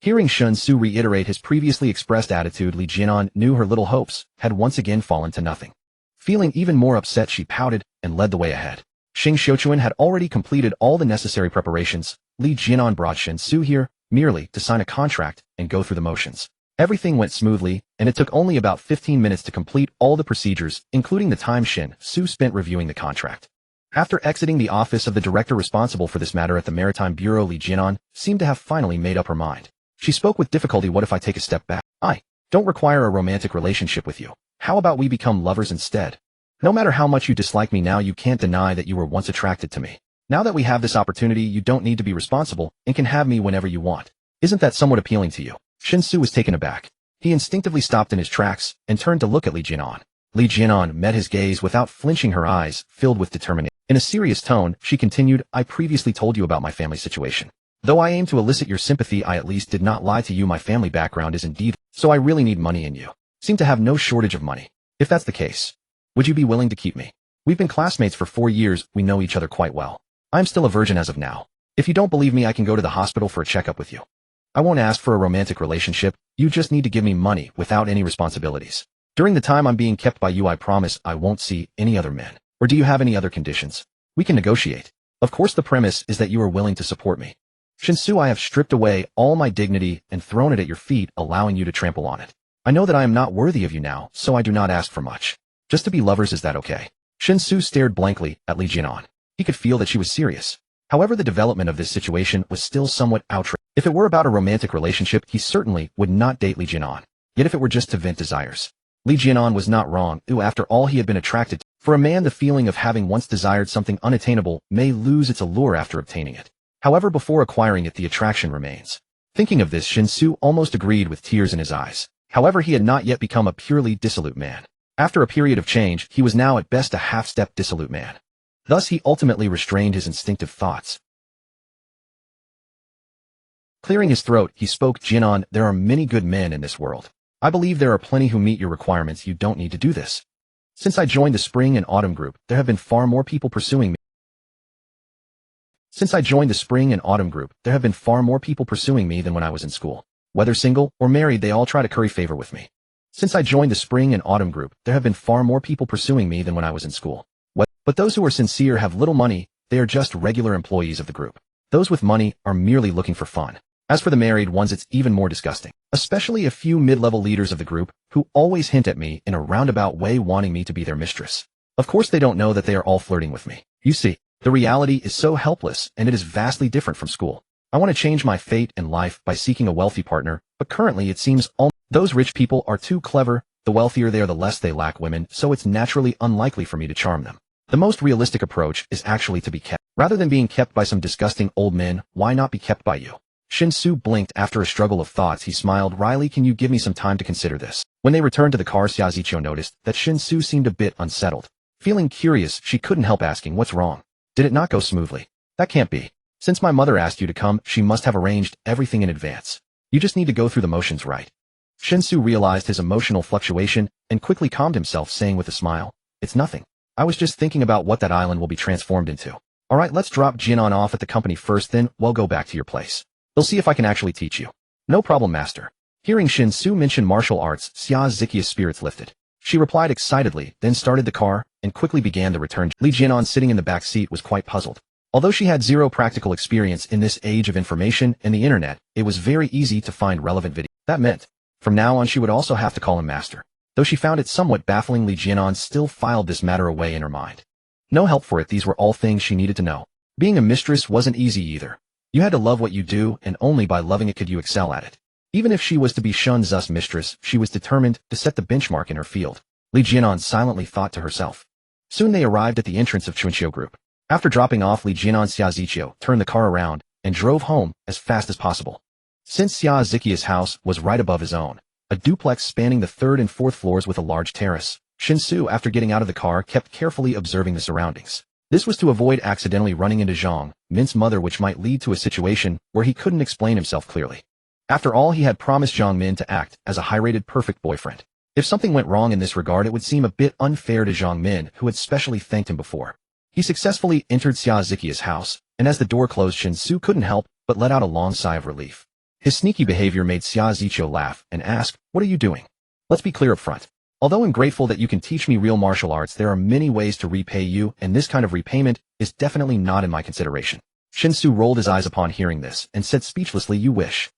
Hearing Shen Xu reiterate his previously expressed attitude, Li Jianan knew her little hopes had once again fallen to nothing. Feeling even more upset, she pouted and led the way ahead. Shen Xu had already completed all the necessary preparations. Li Jianan brought Shen Xu here merely to sign a contract and go through the motions. Everything went smoothly, and it took only about 15 minutes to complete all the procedures, including the time Shen Xu spent reviewing the contract. After exiting the office of the director responsible for this matter at the Maritime Bureau, Li Jianan seemed to have finally made up her mind. She spoke with difficulty. What if I take a step back? I don't require a romantic relationship with you. How about we become lovers instead? No matter how much you dislike me now, you can't deny that you were once attracted to me. Now that we have this opportunity, you don't need to be responsible and can have me whenever you want. Isn't that somewhat appealing to you? Shen Xu was taken aback. He instinctively stopped in his tracks and turned to look at Li Jianan. Li Jianan met his gaze without flinching, her eyes filled with determination. In a serious tone, she continued, I previously told you about my family situation. Though I aim to elicit your sympathy, I at least did not lie to you. My family background is indeed, so I really need money, and you seem to have no shortage of money. If that's the case, would you be willing to keep me? We've been classmates for 4 years, we know each other quite well. I'm still a virgin as of now. If you don't believe me, I can go to the hospital for a checkup with you. I won't ask for a romantic relationship, you just need to give me money without any responsibilities. During the time I'm being kept by you, I promise I won't see any other men. Or do you have any other conditions? We can negotiate. Of course, the premise is that you are willing to support me. Shen Xu, I have stripped away all my dignity and thrown it at your feet, allowing you to trample on it. I know that I am not worthy of you now, so I do not ask for much. Just to be lovers, is that okay? Shen Xu stared blankly at Li Jianan. He could feel that she was serious. However, the development of this situation was still somewhat outrageous. If it were about a romantic relationship, he certainly would not date Li Jianan. Yet if it were just to vent desires, Li Jianan was not wrong. After all, he had been attracted to. For a man, the feeling of having once desired something unattainable may lose its allure after obtaining it. However, before acquiring it, the attraction remains. Thinking of this, Shen Xu almost agreed with tears in his eyes. However, he had not yet become a purely dissolute man. After a period of change, he was now at best a half-step dissolute man. Thus, he ultimately restrained his instinctive thoughts. Clearing his throat, he spoke, "Jianan, there are many good men in this world. I believe there are plenty who meet your requirements. You don't need to do this. Since I joined the spring and autumn group, there have been far more people pursuing me. Than when I was in school. Whether single or married, they all try to curry favor with me. But those who are sincere have little money. They are just regular employees of the group. Those with money are merely looking for fun. As for the married ones, it's even more disgusting. Especially a few mid-level leaders of the group who always hint at me in a roundabout way, wanting me to be their mistress. Of course, they don't know that they are all flirting with me. You see, the reality is so helpless, and it is vastly different from school. I want to change my fate in life by seeking a wealthy partner, but currently it seems those rich people are too clever. The wealthier they are, the less they lack women, so it's naturally unlikely for me to charm them. The most realistic approach is actually to be kept. Rather than being kept by some disgusting old men, why not be kept by you?" Shen Xu blinked. After a struggle of thoughts, he smiled wryly. "Can you give me some time to consider this?" When they returned to the car, Xia Ziqiu noticed that Shen Xu seemed a bit unsettled. Feeling curious, she couldn't help asking, "What's wrong? Did it not go smoothly?" "That can't be. Since my mother asked you to come, she must have arranged everything in advance. You just need to go through the motions, right?" Shen Xu realized his emotional fluctuation and quickly calmed himself, saying with a smile, "It's nothing. I was just thinking about what that island will be transformed into. All right, let's drop Jianan off at the company first, then we'll go back to your place. They'll see if I can actually teach you." "No problem, master." Hearing Shen Xu mention martial arts, Xia Ziqiu's spirits lifted. She replied excitedly, then started the car and quickly began the return. Li Jianan, sitting in the back seat, was quite puzzled. Although she had zero practical experience in this age of information and the internet, it was very easy to find relevant videos. That meant, from now on, she would also have to call him master. Though she found it somewhat baffling, Li Jianan still filed this matter away in her mind. No help for it, these were all things she needed to know. Being a mistress wasn't easy either. You had to love what you do, and only by loving it could you excel at it. Even if she was to be Shen Xu's mistress, she was determined to set the benchmark in her field. Li Jianan silently thought to herself. Soon they arrived at the entrance of Chunqiu Group. After dropping off Li Jianan, Xia Ziqiu turned the car around and drove home as fast as possible. Since Xia Ziqiu's house was right above his own, a duplex spanning the 3rd and 4th floors with a large terrace, Shen Xu, after getting out of the car, kept carefully observing the surroundings. This was to avoid accidentally running into Zhang Min's mother, which might lead to a situation where he couldn't explain himself clearly. After all, he had promised Zhang Min to act as a high-rated perfect boyfriend. If something went wrong in this regard, it would seem a bit unfair to Zhang Min, who had specially thanked him before. He successfully entered Xia Ziqiu's house, and as the door closed, Shen Xu couldn't help but let out a long sigh of relief. His sneaky behavior made Xia Ziqiu laugh and ask, "What are you doing?" "Let's be clear up front. Although I'm grateful that you can teach me real martial arts, there are many ways to repay you, and this kind of repayment is definitely not in my consideration." Shen Xu rolled his eyes upon hearing this and said speechlessly, "You wish?"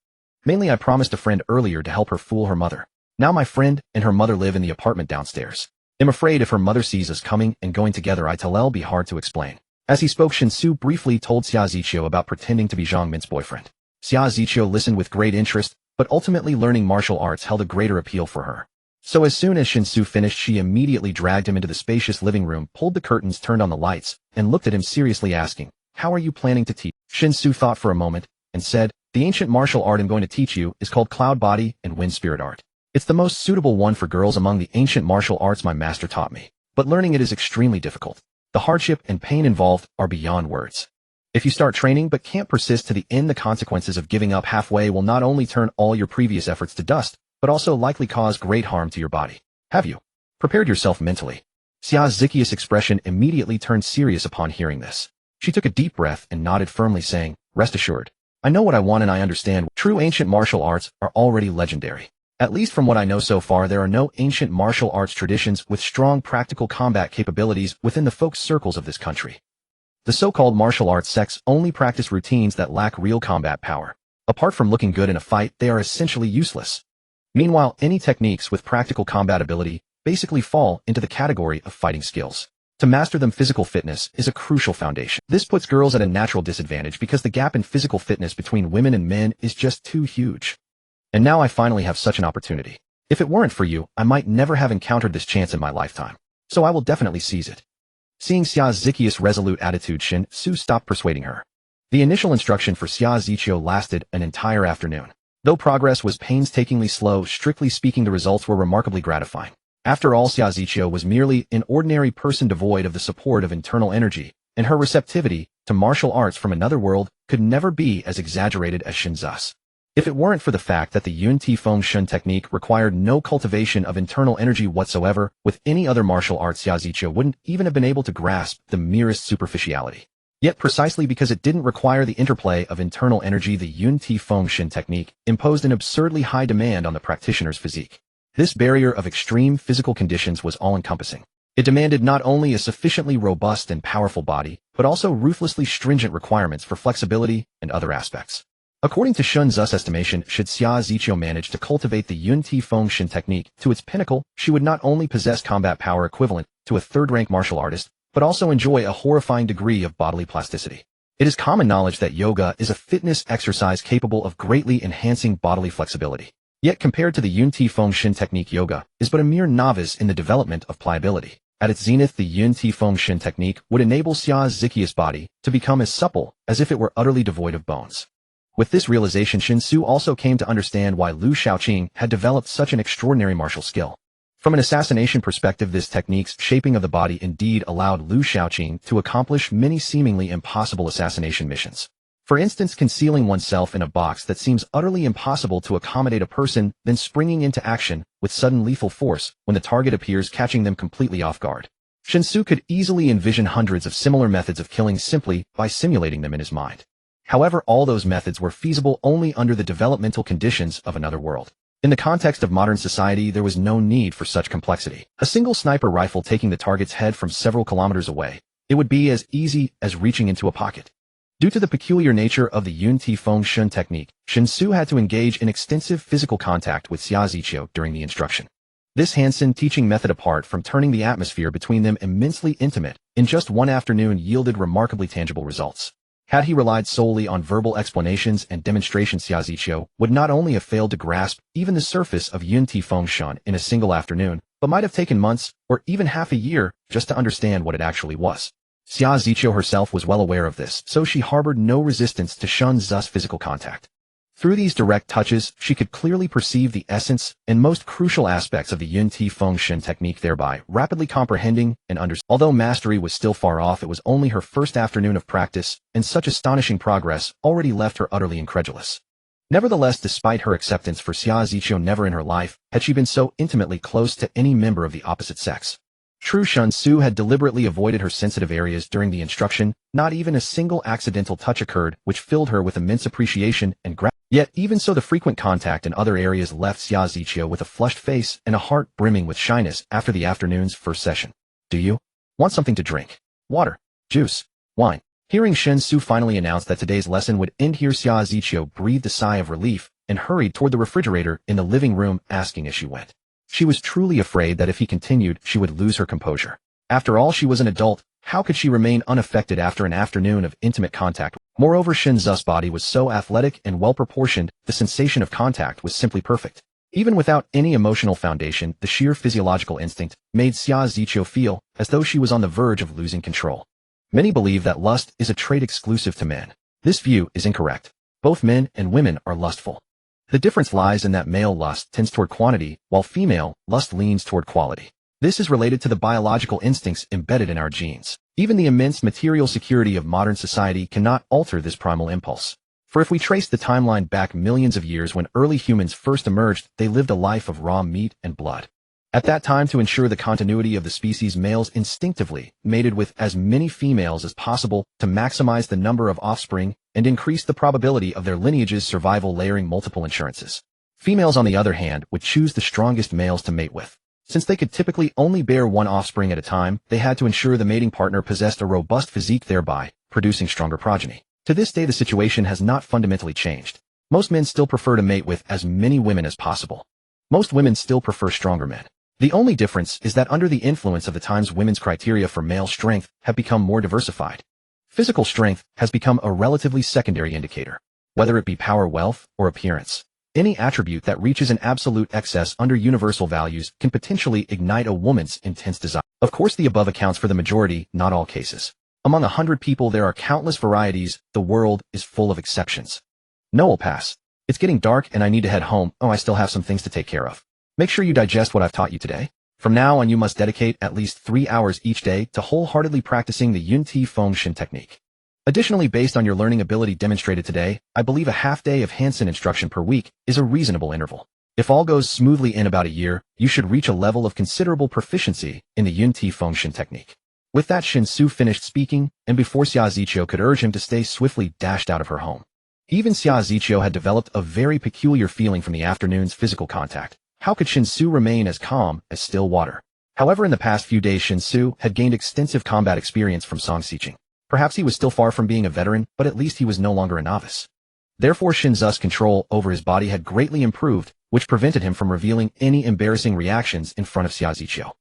"Mainly, I promised a friend earlier to help her fool her mother. Now my friend and her mother live in the apartment downstairs. I'm afraid if her mother sees us coming and going together, it'll be hard to explain." As he spoke, Shen Xu briefly told Xia Ziqiu about pretending to be Zhang Min's boyfriend. Xia Ziqiu listened with great interest, but ultimately learning martial arts held a greater appeal for her. So as soon as Shen Xu finished, she immediately dragged him into the spacious living room, pulled the curtains, turned on the lights, and looked at him seriously, asking, "How are you planning to teach?" Shen Xu thought for a moment and said, "The ancient martial art I'm going to teach you is called Cloud Body and Wind Spirit Art. It's the most suitable one for girls among the ancient martial arts my master taught me, but learning it is extremely difficult. The hardship and pain involved are beyond words. If you start training but can't persist to the end, the consequences of giving up halfway will not only turn all your previous efforts to dust, but also likely cause great harm to your body. Have you prepared yourself mentally?" Xia Ziqiu's expression immediately turned serious upon hearing this. She took a deep breath and nodded firmly, saying, "Rest assured. I know what I want and I understand. True ancient martial arts are already legendary. At least from what I know so far, there are no ancient martial arts traditions with strong practical combat capabilities within the folk circles of this country. The so-called martial arts sects only practice routines that lack real combat power. Apart from looking good in a fight, they are essentially useless. Meanwhile, any techniques with practical combat ability basically fall into the category of fighting skills. To master them, physical fitness is a crucial foundation. This puts girls at a natural disadvantage because the gap in physical fitness between women and men is just too huge. And now I finally have such an opportunity. If it weren't for you, I might never have encountered this chance in my lifetime. So I will definitely seize it. Seeing Xia Ziqi's resolute attitude, Shen Xu stopped persuading her. The initial instruction for Xia Ziqiu lasted an entire afternoon. Though progress was painstakingly slow, strictly speaking the results were remarkably gratifying. After all, Xia Ziqiu was merely an ordinary person devoid of the support of internal energy, and her receptivity to martial arts from another world could never be as exaggerated as Shen Xu's. If it weren't for the fact that the Yun Ti Feng Shun technique required no cultivation of internal energy whatsoever, with any other martial arts Xia Ziqiu wouldn't even have been able to grasp the merest superficiality. Yet precisely because it didn't require the interplay of internal energy, the Yun Ti Feng Shun technique imposed an absurdly high demand on the practitioner's physique. This barrier of extreme physical conditions was all-encompassing. It demanded not only a sufficiently robust and powerful body, but also ruthlessly stringent requirements for flexibility and other aspects. According to Shen Xu's estimation, should Xia Ziqiu manage to cultivate the Yun Ti Feng Shun technique to its pinnacle, she would not only possess combat power equivalent to a third-rank martial artist, but also enjoy a horrifying degree of bodily plasticity. It is common knowledge that yoga is a fitness exercise capable of greatly enhancing bodily flexibility. Yet compared to the Yun Ti Feng Shun technique, yoga is but a mere novice in the development of pliability. At its zenith, the Yun Ti Feng Shun technique would enable Xia Ziqi's body to become as supple as if it were utterly devoid of bones. With this realization, Shen Xu also came to understand why Liu Shaoqing had developed such an extraordinary martial skill. From an assassination perspective, this technique's shaping of the body indeed allowed Liu Shaoqing to accomplish many seemingly impossible assassination missions. For instance, concealing oneself in a box that seems utterly impossible to accommodate a person, then springing into action with sudden lethal force when the target appears, catching them completely off guard. Shen Xu could easily envision hundreds of similar methods of killing simply by simulating them in his mind. However, all those methods were feasible only under the developmental conditions of another world. In the context of modern society, there was no need for such complexity. A single sniper rifle taking the target's head from several kilometers away, it would be as easy as reaching into a pocket. Due to the peculiar nature of the Yun Ti Feng Shun technique, Shen Xu had to engage in extensive physical contact with Xia Ziqiu during the instruction. This hands-on teaching method, apart from turning the atmosphere between them immensely intimate, in just one afternoon yielded remarkably tangible results. Had he relied solely on verbal explanations and demonstrations, Xia Ziqiu would not only have failed to grasp even the surface of Yun Ti Feng Shun in a single afternoon, but might have taken months or even half a year just to understand what it actually was. Xia Ziqiu herself was well aware of this, so she harbored no resistance to Shen Xu's physical contact. Through these direct touches, she could clearly perceive the essence and most crucial aspects of the Yun Ti Feng Shun technique, thereby rapidly comprehending and understanding. Although mastery was still far off, it was only her first afternoon of practice, and such astonishing progress already left her utterly incredulous. Nevertheless, despite her acceptance for Xia Ziqiu, never in her life had she been so intimately close to any member of the opposite sex. True, Shen Xu had deliberately avoided her sensitive areas during the instruction. Not even a single accidental touch occurred, which filled her with immense appreciation and gratitude. Yet even so, the frequent contact in other areas left Xia Ziqiu with a flushed face and a heart brimming with shyness after the afternoon's first session. Do you want something to drink? Water, juice, wine? Hearing Shen Xu finally announce that today's lesson would end here, Xia Ziqiu breathed a sigh of relief and hurried toward the refrigerator in the living room, asking as she went. She was truly afraid that if he continued, she would lose her composure. After all, she was an adult. How could she remain unaffected after an afternoon of intimate contact? Moreover, Shen Xu's body was so athletic and well-proportioned, the sensation of contact was simply perfect. Even without any emotional foundation, the sheer physiological instinct made Xia Ziqiu feel as though she was on the verge of losing control. Many believe that lust is a trait exclusive to men. This view is incorrect. Both men and women are lustful. The difference lies in that male lust tends toward quantity, while female lust leans toward quality. This is related to the biological instincts embedded in our genes. Even the immense material security of modern society cannot alter this primal impulse. For if we trace the timeline back millions of years, when early humans first emerged, they lived a life of raw meat and blood. At that time, to ensure the continuity of the species, males instinctively mated with as many females as possible to maximize the number of offspring and increase the probability of their lineage's survival, layering multiple insurances. Females, on the other hand, would choose the strongest males to mate with. Since they could typically only bear one offspring at a time, they had to ensure the mating partner possessed a robust physique, thereby producing stronger progeny. To this day, the situation has not fundamentally changed. Most men still prefer to mate with as many women as possible. Most women still prefer stronger men. The only difference is that under the influence of the times, women's criteria for male strength have become more diversified. Physical strength has become a relatively secondary indicator, whether it be power, wealth, or appearance. Any attribute that reaches an absolute excess under universal values can potentially ignite a woman's intense desire. Of course, the above accounts for the majority, not all cases. Among 100 people, there are countless varieties. The world is full of exceptions. No, will pass. It's getting dark and I need to head home. Oh, I still have some things to take care of. Make sure you digest what I've taught you today. From now on, you must dedicate at least 3 hours each day to wholeheartedly practicing the Yun Ti Feng Shin technique. Additionally, based on your learning ability demonstrated today, I believe a half day of Hansen instruction per week is a reasonable interval. If all goes smoothly, in about a year, you should reach a level of considerable proficiency in the Yun Ti Feng Shin technique. With that, Shen Xu finished speaking, and before Xia Ziqiu could urge him to stay, swiftly dashed out of her home. Even Xia Ziqiu had developed a very peculiar feeling from the afternoon's physical contact. How could Shen Xu remain as calm as still water? However, in the past few days, Shen Xu had gained extensive combat experience from Song Xiqing. Perhaps he was still far from being a veteran, but at least he was no longer a novice. Therefore, Shen Xu's control over his body had greatly improved, which prevented him from revealing any embarrassing reactions in front of Xia Ziqiu.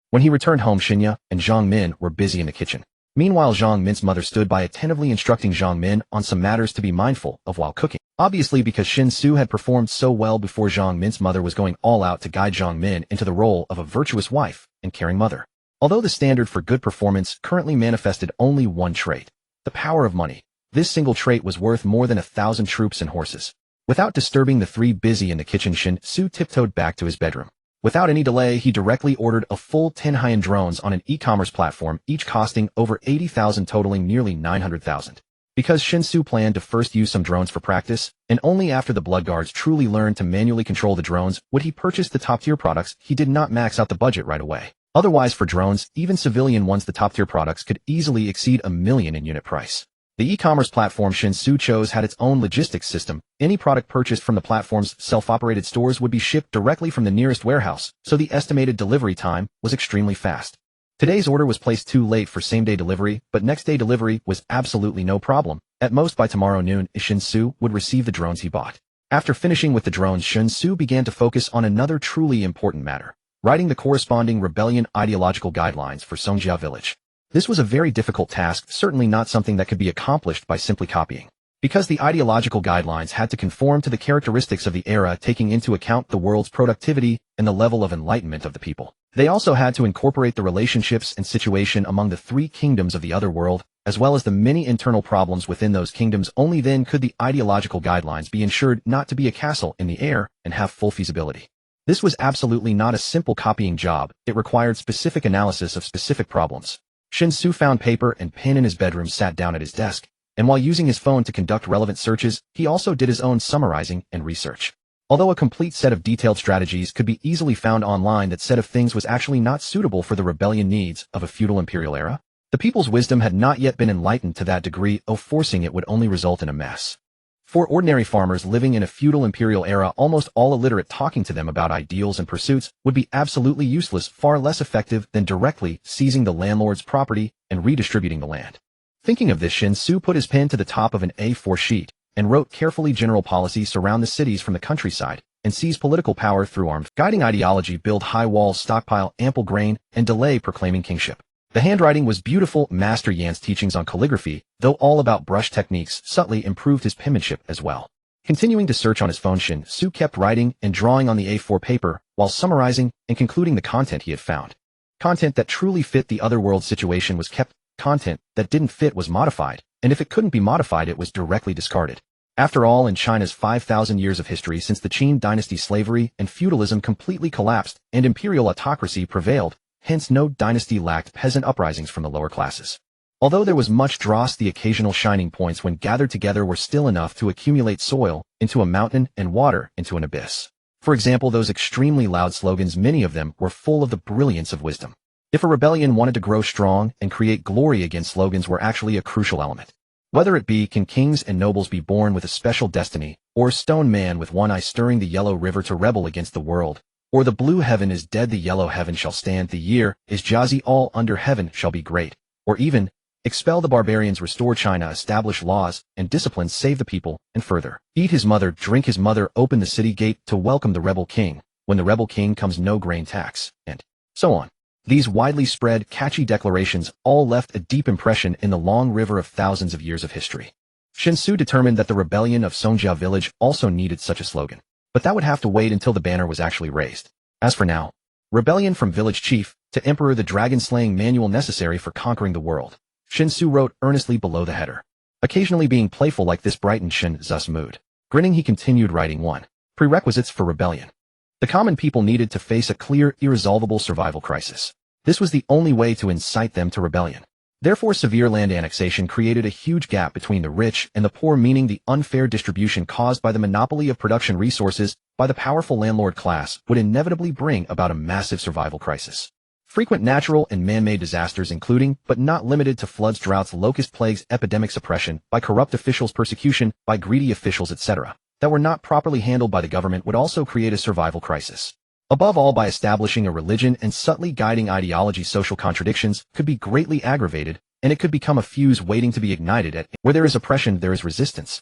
When he returned home, Xinya and Zhang Min were busy in the kitchen. Meanwhile, Zhang Min's mother stood by, attentively instructing Zhang Min on some matters to be mindful of while cooking. Obviously, because Shen Xu had performed so well before, Zhang Min's mother was going all out to guide Zhang Min into the role of a virtuous wife and caring mother. Although the standard for good performance currently manifested only one trait, the power of money, this single trait was worth more than 1,000 troops and horses. Without disturbing the three busy in the kitchen, Shen Xu tiptoed back to his bedroom. Without any delay, he directly ordered a full 10 high-end drones on an e-commerce platform, each costing over 80,000, totaling nearly 900,000. Because Shen Xu planned to first use some drones for practice, and only after the blood guards truly learned to manually control the drones would he purchase the top-tier products. He did not max out the budget right away. Otherwise, for drones, even civilian ones, the top-tier products could easily exceed $1 million in unit price. The e-commerce platform Shen Xu chose had its own logistics system. Any product purchased from the platform's self-operated stores would be shipped directly from the nearest warehouse, so the estimated delivery time was extremely fast. Today's order was placed too late for same-day delivery, but next-day delivery was absolutely no problem. At most by tomorrow noon, Shen Xu would receive the drones he bought. After finishing with the drones, Shen Xu began to focus on another truly important matter: writing the corresponding rebellion ideological guidelines for Songjia village. This was a very difficult task, certainly not something that could be accomplished by simply copying. Because the ideological guidelines had to conform to the characteristics of the era, taking into account the world's productivity and the level of enlightenment of the people. They also had to incorporate the relationships and situation among the 3 kingdoms of the other world, as well as the many internal problems within those kingdoms. Only then could the ideological guidelines be ensured not to be a castle in the air and have full feasibility. This was absolutely not a simple copying job. It required specific analysis of specific problems. Shen Xu found paper and pen in his bedroom, sat down at his desk, and while using his phone to conduct relevant searches, he also did his own summarizing and research. Although a complete set of detailed strategies could be easily found online, that set of things was actually not suitable for the rebellion needs of a feudal imperial era. The people's wisdom had not yet been enlightened to that degree, forcing it would only result in a mess. For ordinary farmers living in a feudal imperial era, almost all illiterate, talking to them about ideals and pursuits would be absolutely useless, far less effective than directly seizing the landlord's property and redistributing the land. Thinking of this, Shen Xu put his pen to the top of an A4 sheet and wrote carefully: general policy, surround the cities from the countryside and seize political power through armed guiding ideology, build high walls, stockpile ample grain, and delay proclaiming kingship. The handwriting was beautiful. Master Yan's teachings on calligraphy, though all about brush techniques, subtly improved his penmanship as well. Continuing to search on his phone, Shen Xu kept writing and drawing on the A4 paper while summarizing and concluding the content he had found. Content that truly fit the otherworld situation was kept. Content that didn't fit was modified, and if it couldn't be modified, it was directly discarded. After all, in China's 5,000 years of history since the Qin dynasty, slavery and feudalism completely collapsed and imperial autocracy prevailed. Hence, no dynasty lacked peasant uprisings from the lower classes. Although there was much dross, the occasional shining points when gathered together were still enough to accumulate soil into a mountain and water into an abyss. For example, those extremely loud slogans, many of them were full of the brilliance of wisdom. If a rebellion wanted to grow strong and create glory again, slogans were actually a crucial element. Whether it be, can kings and nobles be born with a special destiny, or stone man with one eye stirring the yellow river to rebel against the world, or the blue heaven is dead, the yellow heaven shall stand, the year is Jiazi, all under heaven shall be great, or even, expel the barbarians, restore China, establish laws and disciplines, save the people, and further, eat his mother, drink his mother, open the city gate to welcome the rebel king. when the rebel king comes no grain tax, and so on. These widely spread, catchy declarations all left a deep impression in the long river of thousands of years of history. Shen Xu determined that the rebellion of Songjia village also needed such a slogan, but that would have to wait until the banner was actually raised. As for now, rebellion from village chief to emperor, the dragon-slaying manual necessary for conquering the world, Shen Xu wrote earnestly below the header. Occasionally being playful like this brightened Shen Xu's mood. Grinning, he continued writing 1. Prerequisites for rebellion. The common people needed to face a clear, irresolvable survival crisis. This was the only way to incite them to rebellion. Therefore, severe land annexation created a huge gap between the rich and the poor, meaning the unfair distribution caused by the monopoly of production resources by the powerful landlord class would inevitably bring about a massive survival crisis. Frequent natural and man-made disasters, including, but not limited to floods, droughts, locust plagues, epidemics, oppression by corrupt officials, persecution by greedy officials, etc., that were not properly handled by the government, would also create a survival crisis. Above all, by establishing a religion and subtly guiding ideology, social contradictions could be greatly aggravated, and it could become a fuse waiting to be ignited. Where there is oppression, there is resistance.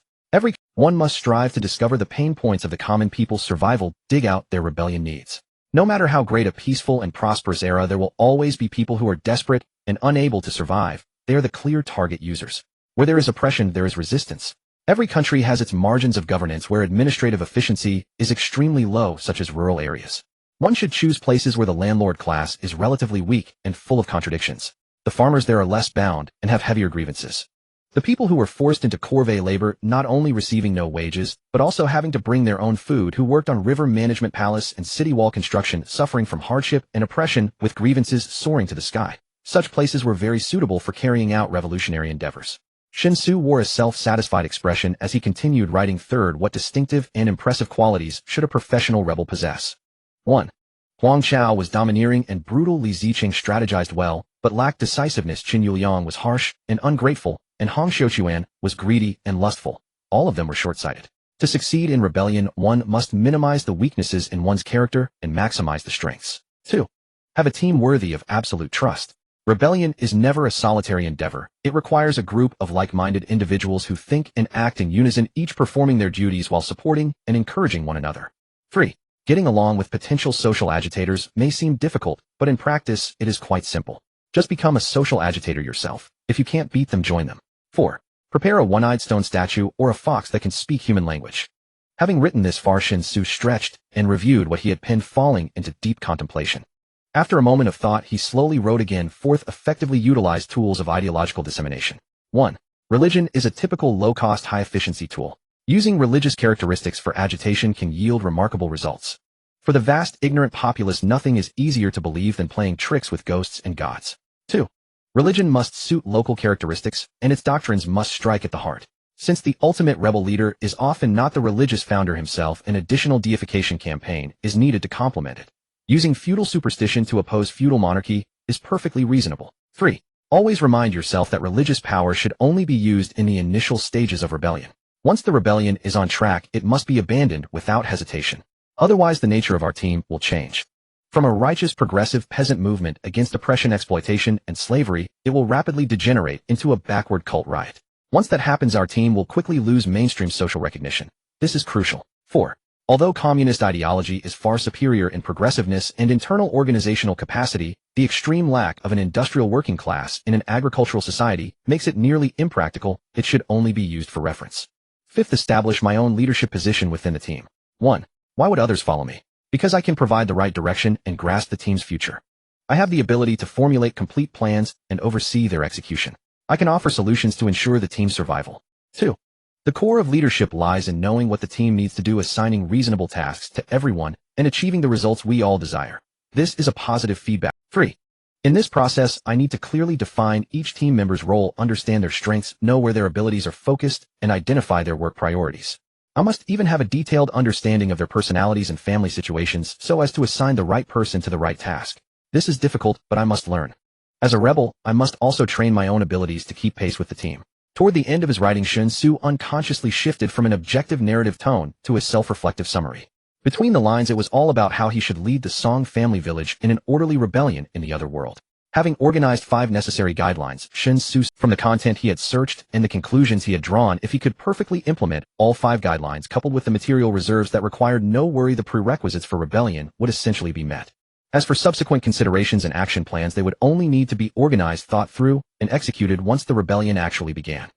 One must strive to discover the pain points of the common people's survival, dig out their rebellion needs. No matter how great a peaceful and prosperous era, there will always be people who are desperate and unable to survive. They are the clear target users. Where there is oppression, there is resistance. Every country has its margins of governance where administrative efficiency is extremely low, such as rural areas. One should choose places where the landlord class is relatively weak and full of contradictions. The farmers there are less bound and have heavier grievances. The people who were forced into corvée labor, not only receiving no wages, but also having to bring their own food, who worked on river management, palace, and city wall construction, suffering from hardship and oppression, with grievances soaring to the sky. Such places were very suitable for carrying out revolutionary endeavors. Shen Xu wore a self-satisfied expression as he continued writing. 3rd, what distinctive and impressive qualities should a professional rebel possess? 1. Huang Chao was domineering and brutal. Li Ziqing strategized well, but lacked decisiveness. Qin Yuliang was harsh and ungrateful, and Hong Xiuquan was greedy and lustful. All of them were short-sighted. To succeed in rebellion, one must minimize the weaknesses in one's character and maximize the strengths. 2. Have a team worthy of absolute trust. Rebellion is never a solitary endeavor. It requires a group of like-minded individuals who think and act in unison, each performing their duties while supporting and encouraging one another. 3. Getting along with potential social agitators may seem difficult, but in practice, it is quite simple. Just become a social agitator yourself. If you can't beat them, join them. 4. Prepare a one-eyed stone statue or a fox that can speak human language. Having written this far, Shen Xu stretched and reviewed what he had penned, falling into deep contemplation. After a moment of thought, he slowly wrote again. 4th, effectively utilize tools of ideological dissemination. 1. Religion is a typical low-cost, high-efficiency tool. Using religious characteristics for agitation can yield remarkable results. For the vast, ignorant populace, nothing is easier to believe than playing tricks with ghosts and gods. 2. Religion must suit local characteristics, and its doctrines must strike at the heart. Since the ultimate rebel leader is often not the religious founder himself, an additional deification campaign is needed to complement it. Using feudal superstition to oppose feudal monarchy is perfectly reasonable. 3. Always remind yourself that religious power should only be used in the initial stages of rebellion. Once the rebellion is on track, it must be abandoned without hesitation. Otherwise, the nature of our team will change. From a righteous, progressive peasant movement against oppression, exploitation, and slavery, it will rapidly degenerate into a backward cult riot. Once that happens, our team will quickly lose mainstream social recognition. This is crucial. 4. Although communist ideology is far superior in progressiveness and internal organizational capacity, the extreme lack of an industrial working class in an agricultural society makes it nearly impractical. It should only be used for reference. 5th, establish my own leadership position within the team. 1. Why would others follow me? Because I can provide the right direction and grasp the team's future. I have the ability to formulate complete plans and oversee their execution. I can offer solutions to ensure the team's survival. 2. The core of leadership lies in knowing what the team needs to do, assigning reasonable tasks to everyone, and achieving the results we all desire. This is a positive feedback. 3. In this process, I need to clearly define each team member's role, understand their strengths, know where their abilities are focused, and identify their work priorities. I must even have a detailed understanding of their personalities and family situations so as to assign the right person to the right task. This is difficult, but I must learn. As a rebel, I must also train my own abilities to keep pace with the team. Toward the end of his writing, Shen Xu unconsciously shifted from an objective narrative tone to a self-reflective summary. Between the lines, it was all about how he should lead the Song family village in an orderly rebellion in the other world. Having organized 5 necessary guidelines, Shen Xu, from the content he had searched and the conclusions he had drawn, if he could perfectly implement all 5 guidelines coupled with the material reserves that required no worry, the prerequisites for rebellion would essentially be met. As for subsequent considerations and action plans, they would only need to be organized, thought through, and executed once the rebellion actually began.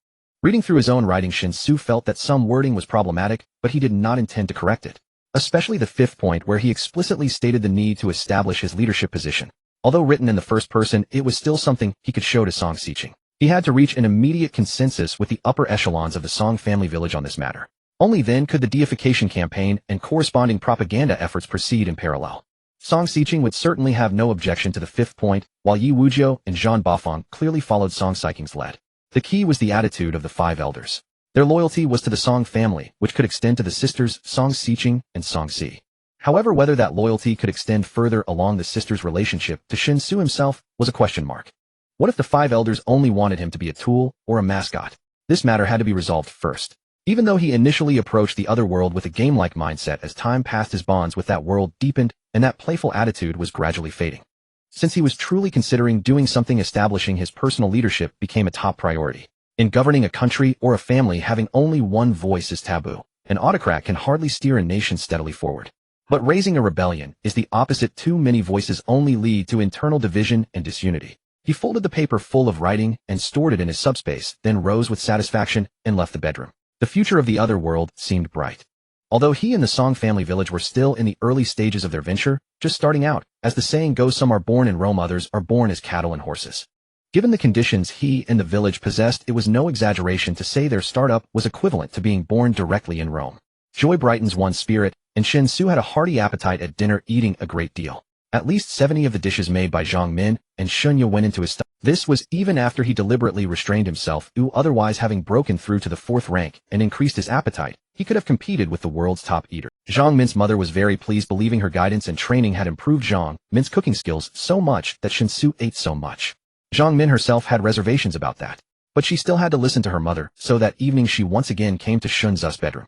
Reading through his own writing, Shen Xu felt that some wording was problematic, but he did not intend to correct it. Especially the 5th point, where he explicitly stated the need to establish his leadership position. Although written in the first person, it was still something he could show to Song Xiqing. He had to reach an immediate consensus with the upper echelons of the Song family village on this matter. Only then could the deification campaign and corresponding propaganda efforts proceed in parallel. Song Xiqing would certainly have no objection to the 5th point, while Yi Wujiu and Zhang Bafeng clearly followed Song Xiqing's lead. The key was the attitude of the 5 elders. Their loyalty was to the Song family, which could extend to the sisters Song Xiqing and Song Si. However, whether that loyalty could extend further along the sisters' relationship to Shen Xu himself was a question mark. What if the 5 elders only wanted him to be a tool or a mascot? This matter had to be resolved first. Even though he initially approached the other world with a game-like mindset, as time passed his bonds with that world deepened and that playful attitude was gradually fading. Since he was truly considering doing something, establishing his personal leadership became a top priority. In governing a country or a family, having only one voice is taboo. An autocrat can hardly steer a nation steadily forward. But raising a rebellion is the opposite. Too many voices only lead to internal division and disunity. He folded the paper full of writing and stored it in his subspace, then rose with satisfaction and left the bedroom. The future of the other world seemed bright. Although he and the Song family village were still in the early stages of their venture, just starting out, as the saying goes, some are born in Rome, others are born as cattle and horses. Given the conditions he and the village possessed, it was no exaggeration to say their startup was equivalent to being born directly in Rome. Joy brightens one's spirit, and Shen Xu had a hearty appetite at dinner, eating a great deal. At least 70 of the dishes made by Zhang Min and Shen Yu went into his stomach. This was even after he deliberately restrained himself, otherwise having broken through to the 4th rank and increased his appetite, he could have competed with the world's top eater. Zhang Min's mother was very pleased, believing her guidance and training had improved Zhang Min's cooking skills so much that Shen Xu ate so much. Zhang Min herself had reservations about that, but she still had to listen to her mother, so that evening she once again came to Shen Xu's bedroom.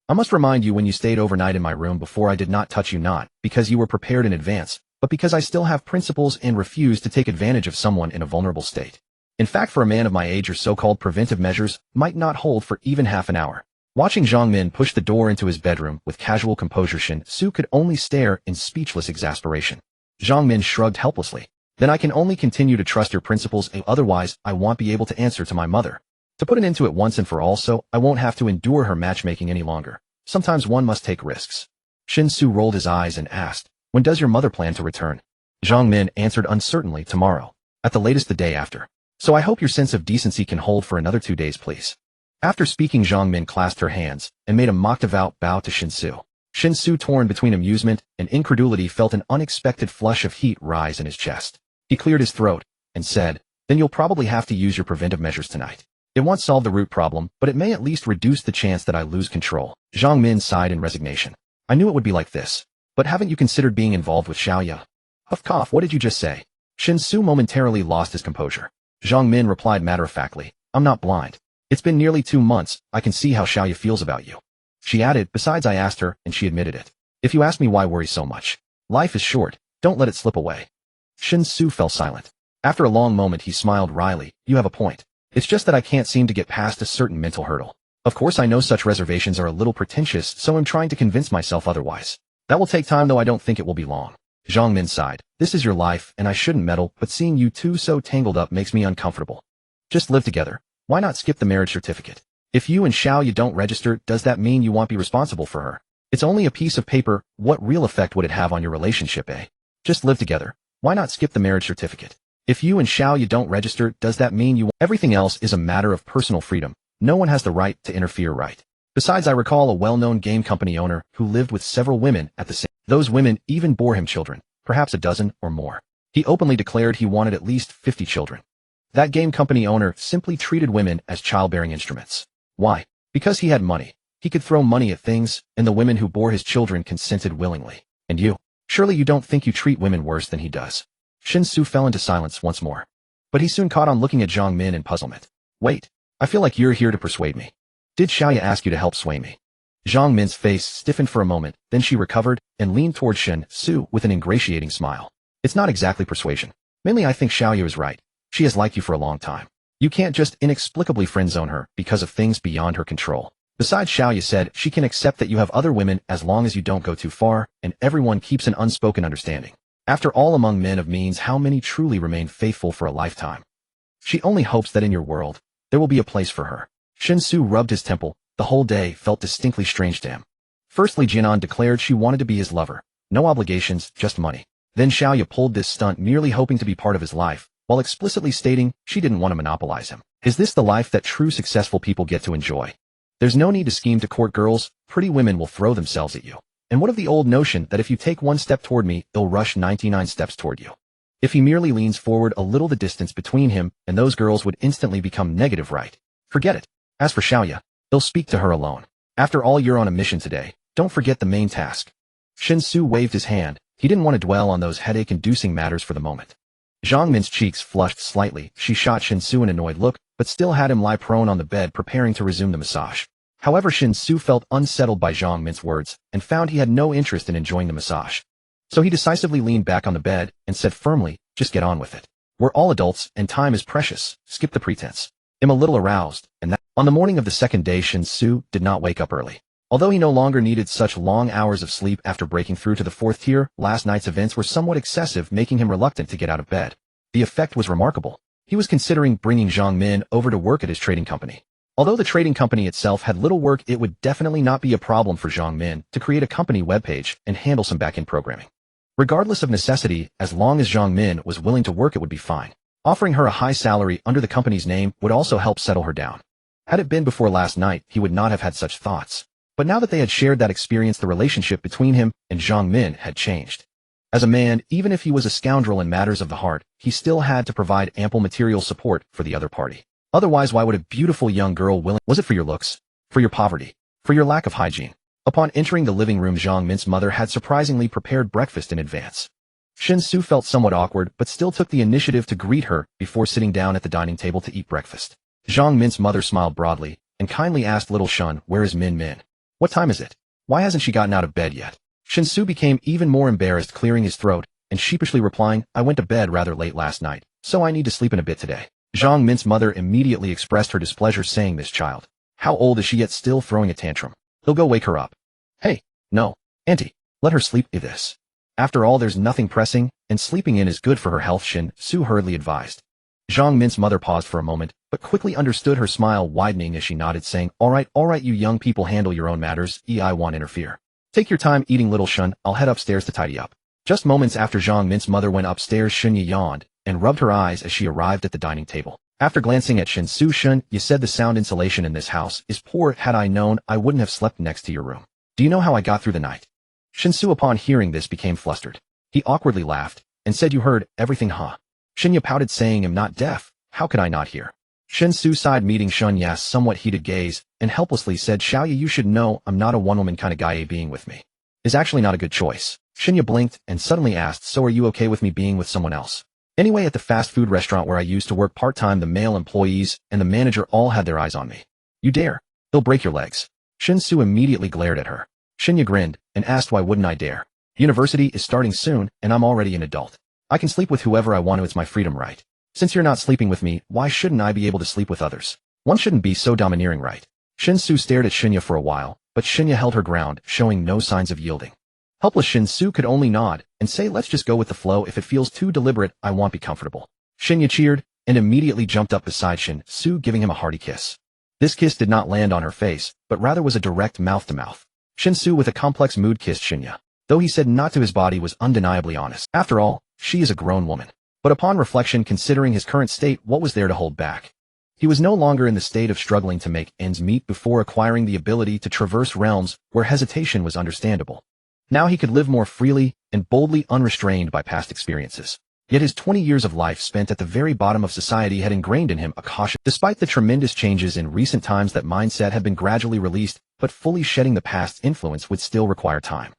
I must remind you, when you stayed overnight in my room before, I did not touch you, not because you were prepared in advance, but because I still have principles and refuse to take advantage of someone in a vulnerable state. In fact, for a man of my age, your so-called preventive measures might not hold for even half an hour. Watching Zhang Min push the door into his bedroom with casual composure, Shen Xu could only stare in speechless exasperation. Zhang Min shrugged helplessly. Then I can only continue to trust your principles, otherwise I won't be able to answer to my mother. To put an end to it once and for all, so I won't have to endure her matchmaking any longer. Sometimes one must take risks. Shen Xu rolled his eyes and asked, when does your mother plan to return? Zhang Min answered uncertainly, tomorrow. At the latest the day after. So I hope your sense of decency can hold for another 2 days, please. After speaking, Zhang Min clasped her hands and made a mock devout bow to Shen Xu. Shen Xu, torn between amusement and incredulity, felt an unexpected flush of heat rise in his chest. He cleared his throat and said, then you'll probably have to use your preventive measures tonight. It won't solve the root problem, but it may at least reduce the chance that I lose control. Zhang Min sighed in resignation. I knew it would be like this. But haven't you considered being involved with Xiaoya? Huff cough, what did you just say? Shen Xu momentarily lost his composure. Zhang Min replied matter-of-factly, I'm not blind. It's been nearly 2 months, I can see how Xiaoya feels about you. She added, besides I asked her, and she admitted it. If you ask me why worry so much. Life is short, don't let it slip away. Shen Xu fell silent. After a long moment he smiled wryly, you have a point. It's just that I can't seem to get past a certain mental hurdle. Of course I know such reservations are a little pretentious, so I'm trying to convince myself otherwise. That will take time, though I don't think it will be long. Zhang Min sighed. This is your life, and I shouldn't meddle, but seeing you two so tangled up makes me uncomfortable. Just live together. Why not skip the marriage certificate? If you and Xiaoya don't register, does that mean you won't be responsible for her? It's only a piece of paper, what real effect would it have on your relationship, eh? Just live together. Why not skip the marriage certificate? If you and Xiaoya don't register, does that mean you won't? Everything else is a matter of personal freedom. No one has the right to interfere, right? Besides, I recall a well-known game company owner who lived with several women at the same. Those women even bore him children, perhaps a dozen or more. He openly declared he wanted at least 50 children. That game company owner simply treated women as childbearing instruments. Why? Because he had money. He could throw money at things, and the women who bore his children consented willingly. And you? Surely you don't think you treat women worse than he does. Shen Xu fell into silence once more. But he soon caught on, looking at Zhang Min in puzzlement. Wait, I feel like you're here to persuade me. Did Xiaoya ask you to help sway me? Zhang Min's face stiffened for a moment, then she recovered and leaned toward Shen Xu with an ingratiating smile. It's not exactly persuasion. Mainly I think Xiaoyu is right. She has liked you for a long time. You can't just inexplicably friend-zone her because of things beyond her control. Besides, Xiaoyu said she can accept that you have other women as long as you don't go too far, and everyone keeps an unspoken understanding. After all, among men of means, how many truly remain faithful for a lifetime? She only hopes that in your world, there will be a place for her. Shen Xu rubbed his temple. The whole day felt distinctly strange to him. Firstly, Jinan declared she wanted to be his lover. No obligations, just money. Then Xiaoyu pulled this stunt merely hoping to be part of his life, while explicitly stating she didn't want to monopolize him. Is this the life that true successful people get to enjoy? There's no need to scheme to court girls. Pretty women will throw themselves at you. And what of the old notion that if you take one step toward me, they'll rush 99 steps toward you? If he merely leans forward a little, the distance between him and those girls would instantly become negative, right? Forget it. As for Xiaoyu, they'll speak to her alone. After all, you're on a mission today. Don't forget the main task. Shen Xu waved his hand. He didn't want to dwell on those headache-inducing matters for the moment. Zhang Min's cheeks flushed slightly. She shot Shen Xu an annoyed look, but still had him lie prone on the bed preparing to resume the massage. However, Shen Xu felt unsettled by Zhang Min's words and found he had no interest in enjoying the massage. So he decisively leaned back on the bed and said firmly, just get on with it. We're all adults and time is precious. Skip the pretense. I'm a little aroused, and that. On the morning of the second day, Shen Xu did not wake up early. Although he no longer needed such long hours of sleep after breaking through to the fourth tier, last night's events were somewhat excessive, making him reluctant to get out of bed. The effect was remarkable. He was considering bringing Zhang Min over to work at his trading company. Although the trading company itself had little work, it would definitely not be a problem for Zhang Min to create a company webpage and handle some back-end programming. Regardless of necessity, as long as Zhang Min was willing to work, it would be fine. Offering her a high salary under the company's name would also help settle her down. Had it been before last night, he would not have had such thoughts. But now that they had shared that experience, the relationship between him and Zhang Min had changed. As a man, even if he was a scoundrel in matters of the heart, he still had to provide ample material support for the other party. Otherwise, why would a beautiful young girl willing? Was it for your looks? For your poverty? For your lack of hygiene? Upon entering the living room, Zhang Min's mother had surprisingly prepared breakfast in advance. Shen Xu felt somewhat awkward, but still took the initiative to greet her before sitting down at the dining table to eat breakfast. Zhang Min's mother smiled broadly and kindly asked little Shen, where is Min Min? What time is it? Why hasn't she gotten out of bed yet? Shen Xu became even more embarrassed, clearing his throat and sheepishly replying, I went to bed rather late last night, so I need to sleep in a bit today. Zhang Min's mother immediately expressed her displeasure, saying, this child. How old is she yet still throwing a tantrum? He'll go wake her up. Hey, no, auntie, let her sleep in this. After all, there's nothing pressing, and sleeping in is good for her health, Shen Xu hurriedly advised. Zhang Min's mother paused for a moment, but quickly understood, her smile widening as she nodded, saying, all right, you young people handle your own matters, I won't interfere. Take your time eating, little Shen, I'll head upstairs to tidy up. Just moments after Zhang Min's mother went upstairs, Shen Yu yawned and rubbed her eyes as she arrived at the dining table. After glancing at Shen Xu, Shen, you said the sound insulation in this house is poor. Had I known, I wouldn't have slept next to your room. Do you know how I got through the night? Shen Xu, upon hearing this, became flustered. He awkwardly laughed and said, you heard everything, huh? Shen Yu pouted, saying, I'm not deaf. How could I not hear? Shen Xu sighed, meeting Shen Ya's somewhat heated gaze, and helplessly said, Xiaoyu, you should know I'm not a one-woman kind of guy. Being with me is actually not a good choice. Shen Yu blinked and suddenly asked, so are you okay with me being with someone else? Anyway, at the fast food restaurant where I used to work part-time, the male employees and the manager all had their eyes on me. You dare? They'll break your legs. Shen Xu immediately glared at her. Shen Yu grinned and asked, why wouldn't I dare? University is starting soon and I'm already an adult. I can sleep with whoever I want to. It's my freedom, right? Since you're not sleeping with me, why shouldn't I be able to sleep with others? One shouldn't be so domineering, right? Shen Xu stared at Shen Yu for a while, but Shen Yu held her ground, showing no signs of yielding. Helpless, Shen Xu could only nod and say, let's just go with the flow. If it feels too deliberate, I won't be comfortable. Shen Yu cheered and immediately jumped up beside Shen Xu, giving him a hearty kiss. This kiss did not land on her face, but rather was a direct mouth-to-mouth. Shen Xu, with a complex mood, kissed Shen Yu. Though he said not to, his body was undeniably honest. After all, she is a grown woman. But upon reflection, considering his current state, what was there to hold back? He was no longer in the state of struggling to make ends meet before acquiring the ability to traverse realms where hesitation was understandable. Now he could live more freely and boldly, unrestrained by past experiences. Yet his 20 years of life spent at the very bottom of society had ingrained in him a caution. Despite the tremendous changes in recent times, that mindset had been gradually released, but fully shedding the past's influence would still require time.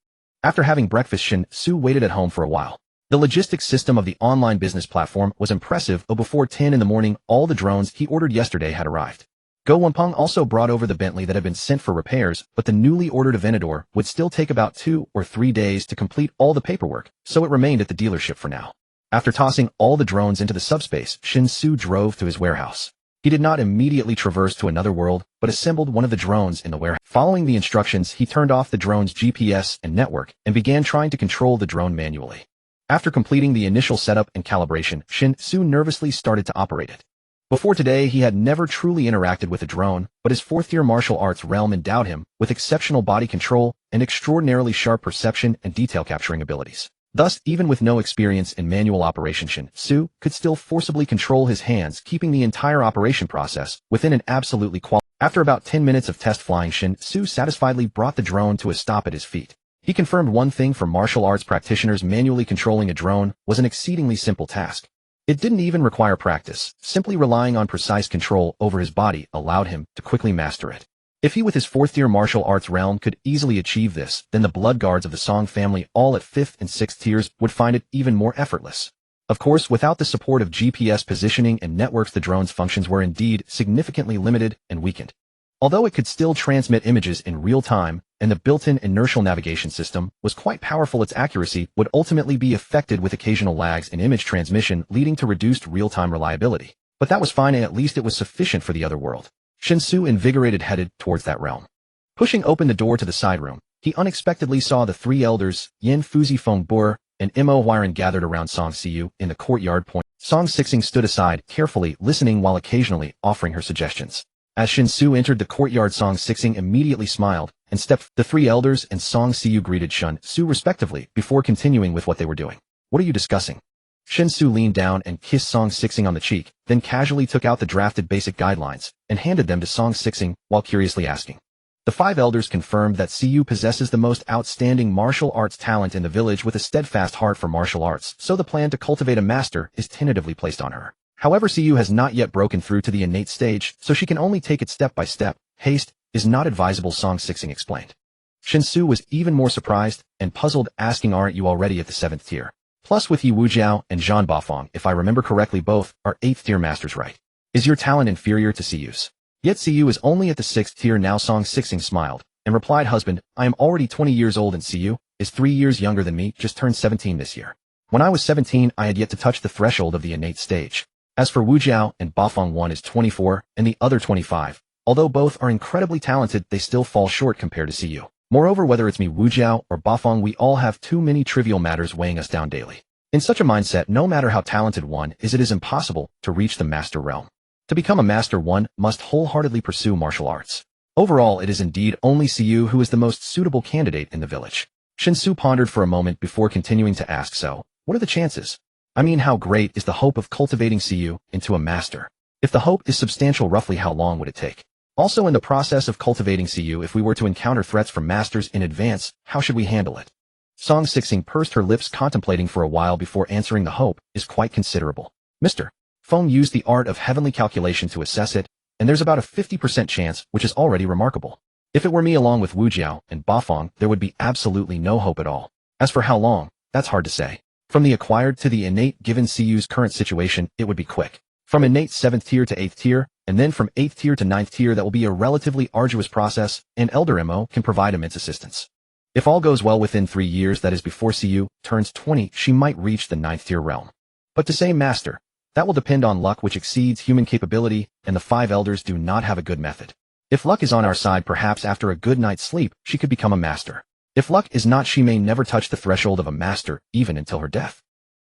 After having breakfast, Shen Xu waited at home for a while. The logistics system of the online business platform was impressive, though before 10 in the morning, all the drones he ordered yesterday had arrived. Go Wenpeng also brought over the Bentley that had been sent for repairs, but the newly ordered Aventador would still take about 2 or 3 days to complete all the paperwork, so it remained at the dealership for now. After tossing all the drones into the subspace, Shen Xu drove to his warehouse. He did not immediately traverse to another world, but assembled one of the drones in the warehouse. Following the instructions, he turned off the drone's GPS and network and began trying to control the drone manually. After completing the initial setup and calibration, Shen Xu nervously started to operate it. Before today, he had never truly interacted with a drone, but his fourth-tier martial arts realm endowed him with exceptional body control and extraordinarily sharp perception and detail-capturing abilities. Thus, even with no experience in manual operation, Shen Xu could still forcibly control his hands, keeping the entire operation process within an absolutely quality. After about 10 minutes of test flying, Shen Xu satisfiedly brought the drone to a stop at his feet. He confirmed one thing for martial arts practitioners: manually controlling a drone was an exceedingly simple task. It didn't even require practice. Simply relying on precise control over his body allowed him to quickly master it. If he with his fourth-tier martial arts realm could easily achieve this, then the blood guards of the Song family, all at 5th and 6th tiers, would find it even more effortless. Of course, without the support of GPS positioning and networks, the drone's functions were indeed significantly limited and weakened. Although it could still transmit images in real time, and the built-in inertial navigation system was quite powerful, its accuracy would ultimately be affected with occasional lags in image transmission, leading to reduced real-time reliability. But that was fine, and at least it was sufficient for the other world. Shen Xu, invigorated, headed towards that realm. Pushing open the door to the side room, he unexpectedly saw the three elders, Yin Fuzi Feng Bor, and Mo Huiran, gathered around Song Xiu in the courtyard. Song Xixing stood aside, carefully listening while occasionally offering her suggestions. As Shen Xu entered the courtyard, Song Xixing immediately smiled and stepped. The three elders and Song Xiu greeted Shen Xu respectively before continuing with what they were doing. "What are you discussing?" Shen Xu leaned down and kissed Song Xixing on the cheek, then casually took out the drafted basic guidelines and handed them to Song Xixing while curiously asking. The five elders confirmed that Xiu possesses the most outstanding martial arts talent in the village, with a steadfast heart for martial arts, so the plan to cultivate a master is tentatively placed on her. However, Xiu has not yet broken through to the innate stage, so she can only take it step by step. Haste is not advisable, Song Xixing explained. Shen Xu was even more surprised and puzzled, asking, "Aren't you already at the 7th tier? Plus with Yi Wujiao and Zhan Bafang, if I remember correctly, both are 8th tier masters, right? Is your talent inferior to Xiu's?" Yet Xiu is only at the 6th tier now. Song Xixing smiled and replied, "Husband, I am already 20 years old and Xiu is 3 years younger than me, just turned 17 this year. When I was 17, I had yet to touch the threshold of the innate stage. As for Wujiao and Bafang, one is 24 and the other 25. Although both are incredibly talented, they still fall short compared to Xiu. Moreover, whether it's me, Wujiao, or Bafang, we all have too many trivial matters weighing us down daily. In such a mindset, no matter how talented one is, it is impossible to reach the master realm. To become a master, one must wholeheartedly pursue martial arts. Overall, it is indeed only Xiu who is the most suitable candidate in the village." Shen Xu pondered for a moment before continuing to ask, "So, what are the chances? I mean, how great is the hope of cultivating Xiu into a master? If the hope is substantial, roughly how long would it take? Also, in the process of cultivating Xiu, if we were to encounter threats from masters in advance, how should we handle it?" Song Xixing pursed her lips, contemplating for a while before answering. "The hope is quite considerable. Mr. Feng used the art of heavenly calculation to assess it, and there's about a 50% chance, which is already remarkable. If it were me along with Wujiao and Bafang, there would be absolutely no hope at all. As for how long, that's hard to say. From the acquired to the innate, given Xiu's current situation, it would be quick. From innate 7th tier to 8th tier, and then from 8th tier to 9th tier, that will be a relatively arduous process, and Elder Mo can provide immense assistance. If all goes well, within 3 years, that is before Xiu turns 20, she might reach the 9th tier realm. But to say master, that will depend on luck, which exceeds human capability, and the 5 elders do not have a good method. If luck is on our side, perhaps after a good night's sleep, she could become a master. If luck is not, she may never touch the threshold of a master, even until her death.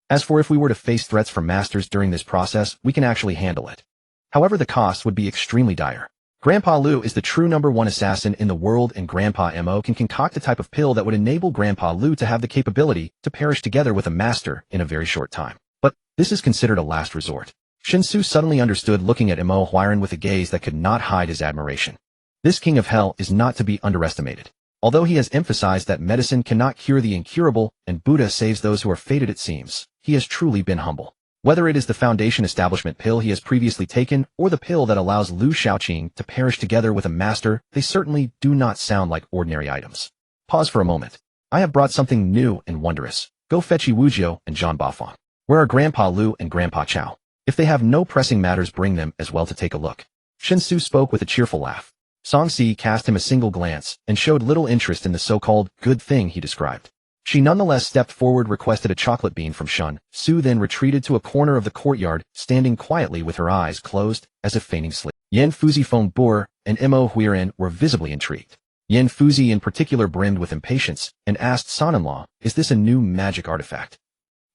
As for if we were to face threats from masters during this process, we can actually handle it. However, the cost would be extremely dire. Grandpa Lu is the true #1 assassin in the world, and Grandpa Mo can concoct a type of pill that would enable Grandpa Lu to have the capability to perish together with a master in a very short time. But this is considered a last resort." Shen Xu suddenly understood, looking at Mo Huiran with a gaze that could not hide his admiration. This king of hell is not to be underestimated. Although he has emphasized that medicine cannot cure the incurable and Buddha saves those who are fated, it seems he has truly been humble. Whether it is the Foundation Establishment pill he has previously taken, or the pill that allows Lu Shaoqing to perish together with a master, they certainly do not sound like ordinary items. Pause for a moment. "I have brought something new and wondrous. Go fetch Yi Wujiao and Zhan Bafang. Where are Grandpa Lu and Grandpa Chao? If they have no pressing matters, bring them as well to take a look." Shen Xu spoke with a cheerful laugh. Song Si cast him a single glance and showed little interest in the so-called good thing he described. She nonetheless stepped forward, requested a chocolate bean from Shen Xu, then retreated to a corner of the courtyard, standing quietly with her eyes closed, as if feigning sleep. Yan Fuzi, Feng Bor, and Mo Huiren were visibly intrigued. Yan Fuzi in particular brimmed with impatience, and asked son-in-law, "Is this a new magic artifact?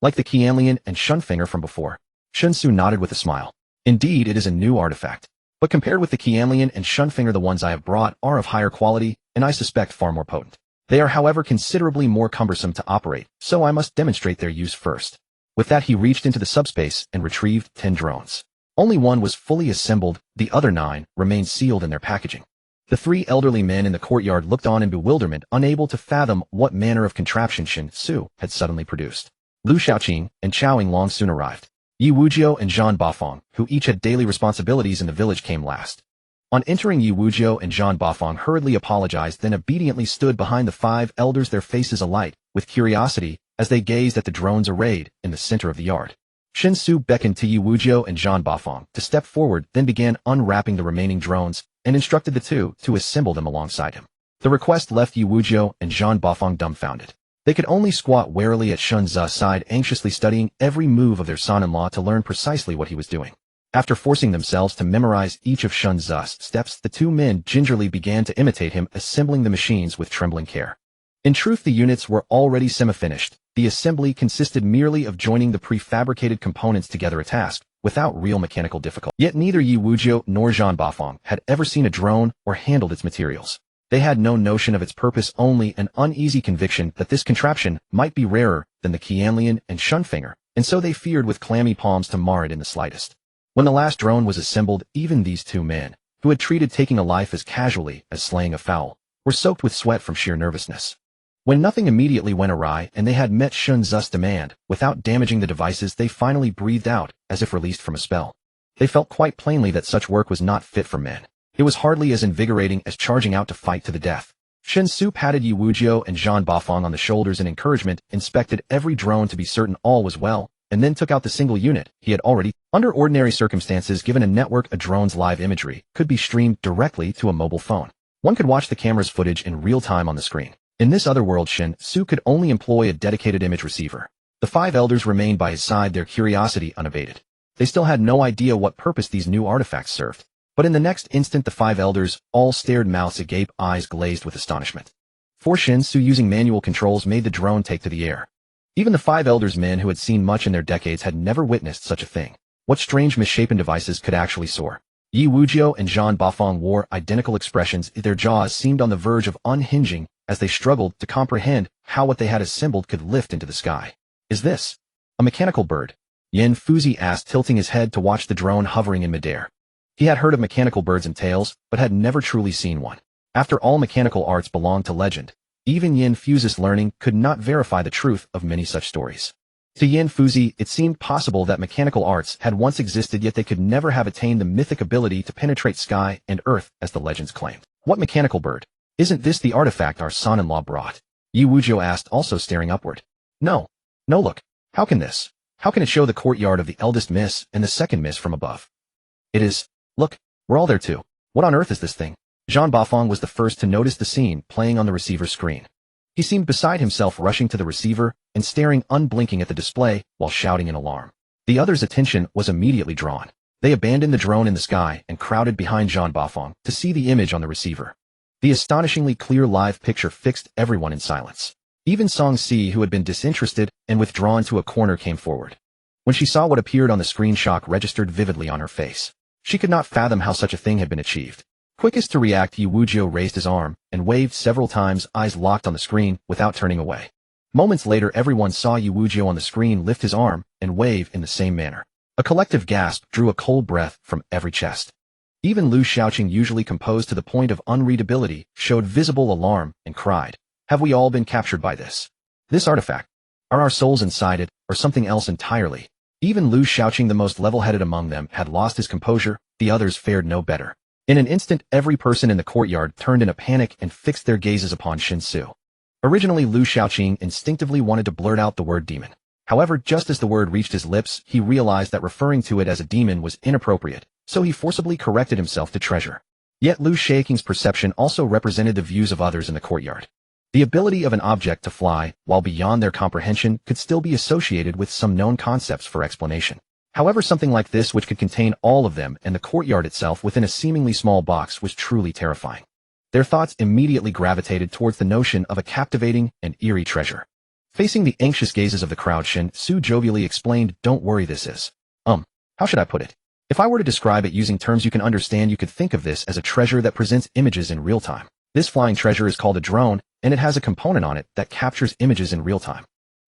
Like the Qianlian and Shunfinger from before?" Shen Xu nodded with a smile. "Indeed, it is a new artifact. But compared with the Qianlian and Shunfinger, the ones I have brought are of higher quality, and I suspect far more potent. They are, however, considerably more cumbersome to operate, so I must demonstrate their use first." With that, he reached into the subspace and retrieved 10 drones. Only one was fully assembled, the other 9 remained sealed in their packaging. The 3 elderly men in the courtyard looked on in bewilderment, unable to fathom what manner of contraption Shen Xu had suddenly produced. Lu Xiaoqing and Chao Yinglong soon arrived. Yi Wujiu and Zhan Bafang, who each had daily responsibilities in the village, came last. On entering, Yi Wujiu and Zhan Bafang hurriedly apologized, then obediently stood behind the 5 elders, their faces alight with curiosity as they gazed at the drones arrayed in the center of the yard. Shen Xu beckoned to Yi Wujiu and Zhan Bafang to step forward, then began unwrapping the remaining drones and instructed the two to assemble them alongside him. The request left Yi Wujiu and Zhan Bafang dumbfounded. They could only squat warily at Shen Xu's side, anxiously studying every move of their son-in-law to learn precisely what he was doing. After forcing themselves to memorize each of Shen Xu's steps, the 2 men gingerly began to imitate him, assembling the machines with trembling care. In truth, the units were already semi-finished. The assembly consisted merely of joining the prefabricated components together, a task without real mechanical difficulty. Yet neither Yi Wujiu nor Zhan Bafang had ever seen a drone or handled its materials. They had no notion of its purpose, only an uneasy conviction that this contraption might be rarer than the Qianlian and Shunfinger, and so they feared with clammy palms to mar it in the slightest. When the last drone was assembled, even these 2 men, who had treated taking a life as casually as slaying a fowl, were soaked with sweat from sheer nervousness. When nothing immediately went awry and they had met Shen Xu's demand without damaging the devices, they finally breathed out as if released from a spell. They felt quite plainly that such work was not fit for men. It was hardly as invigorating as charging out to fight to the death. Shen Xu patted Yi Wujiu and Zhan Bafang on the shoulders in encouragement, inspected every drone to be certain all was well, and then took out the single unit he had already. Under ordinary circumstances, given a network, a drone's live imagery could be streamed directly to a mobile phone. One could watch the camera's footage in real time on the screen. In this other world, Shen Xu could only employ a dedicated image receiver. The 5 elders remained by his side, their curiosity unabated. They still had no idea what purpose these new artifacts served. But in the next instant, the 5 elders all stared, mouths agape, eyes glazed with astonishment. For Shen Xu, using manual controls, made the drone take to the air. Even the 5 elders, men who had seen much in their decades, had never witnessed such a thing. What strange misshapen devices could actually soar? Yi Wujiu and Zhan Bafang wore identical expressions. Their jaws seemed on the verge of unhinging as they struggled to comprehend how what they had assembled could lift into the sky. "Is this a mechanical bird?" Yan Fuzi asked, tilting his head to watch the drone hovering in midair. He had heard of mechanical birds and tails, but had never truly seen one. After all, mechanical arts belonged to legend. Even Yan Fuzi's learning could not verify the truth of many such stories. To Yan Fuzi, it seemed possible that mechanical arts had once existed, yet they could never have attained the mythic ability to penetrate sky and earth as the legends claimed. "What mechanical bird? Isn't this the artifact our son-in-law brought?" Yi Wujiu asked, also staring upward. No, look. How can it show the courtyard of the eldest miss and the second miss from above? It is. Look, we're all there too. What on earth is this thing? Zhan Bafang was the first to notice the scene playing on the receiver's screen. He seemed beside himself, rushing to the receiver and staring unblinking at the display while shouting in alarm. The others' attention was immediately drawn. They abandoned the drone in the sky and crowded behind Zhan Bafang to see the image on the receiver. The astonishingly clear live picture fixed everyone in silence. Even Song Si, who had been disinterested and withdrawn to a corner, came forward. When she saw what appeared on the screen, shock registered vividly on her face. She could not fathom how such a thing had been achieved. Quickest to react, Yi Wujiu raised his arm and waved several times, eyes locked on the screen without turning away. Moments later, everyone saw Yi Wujiu on the screen lift his arm and wave in the same manner. A collective gasp drew a cold breath from every chest. Even Lu Xiaoqing, usually composed to the point of unreadability, showed visible alarm and cried, "Have we all been captured by this artifact? Are our souls inside it, or something else entirely?" Even Lu Xiaoqing, the most level-headed among them, had lost his composure. The others fared no better. In an instant, every person in the courtyard turned in a panic and fixed their gazes upon Shen Xu. Originally, Lu Xiaoqing instinctively wanted to blurt out the word demon. However, just as the word reached his lips, he realized that referring to it as a demon was inappropriate, so he forcibly corrected himself to treasure. Yet Lu Xiaoqing's perception also represented the views of others in the courtyard. The ability of an object to fly, while beyond their comprehension, could still be associated with some known concepts for explanation. However, something like this, which could contain all of them and the courtyard itself within a seemingly small box, was truly terrifying. Their thoughts immediately gravitated towards the notion of a captivating and eerie treasure. Facing the anxious gazes of the crowd, Shen Xu jovially explained, "Don't worry, this is, how should I put it? If I were to describe it using terms you can understand, you could think of this as a treasure that presents images in real time. This flying treasure is called a drone, and it has a component on it that captures images in real time.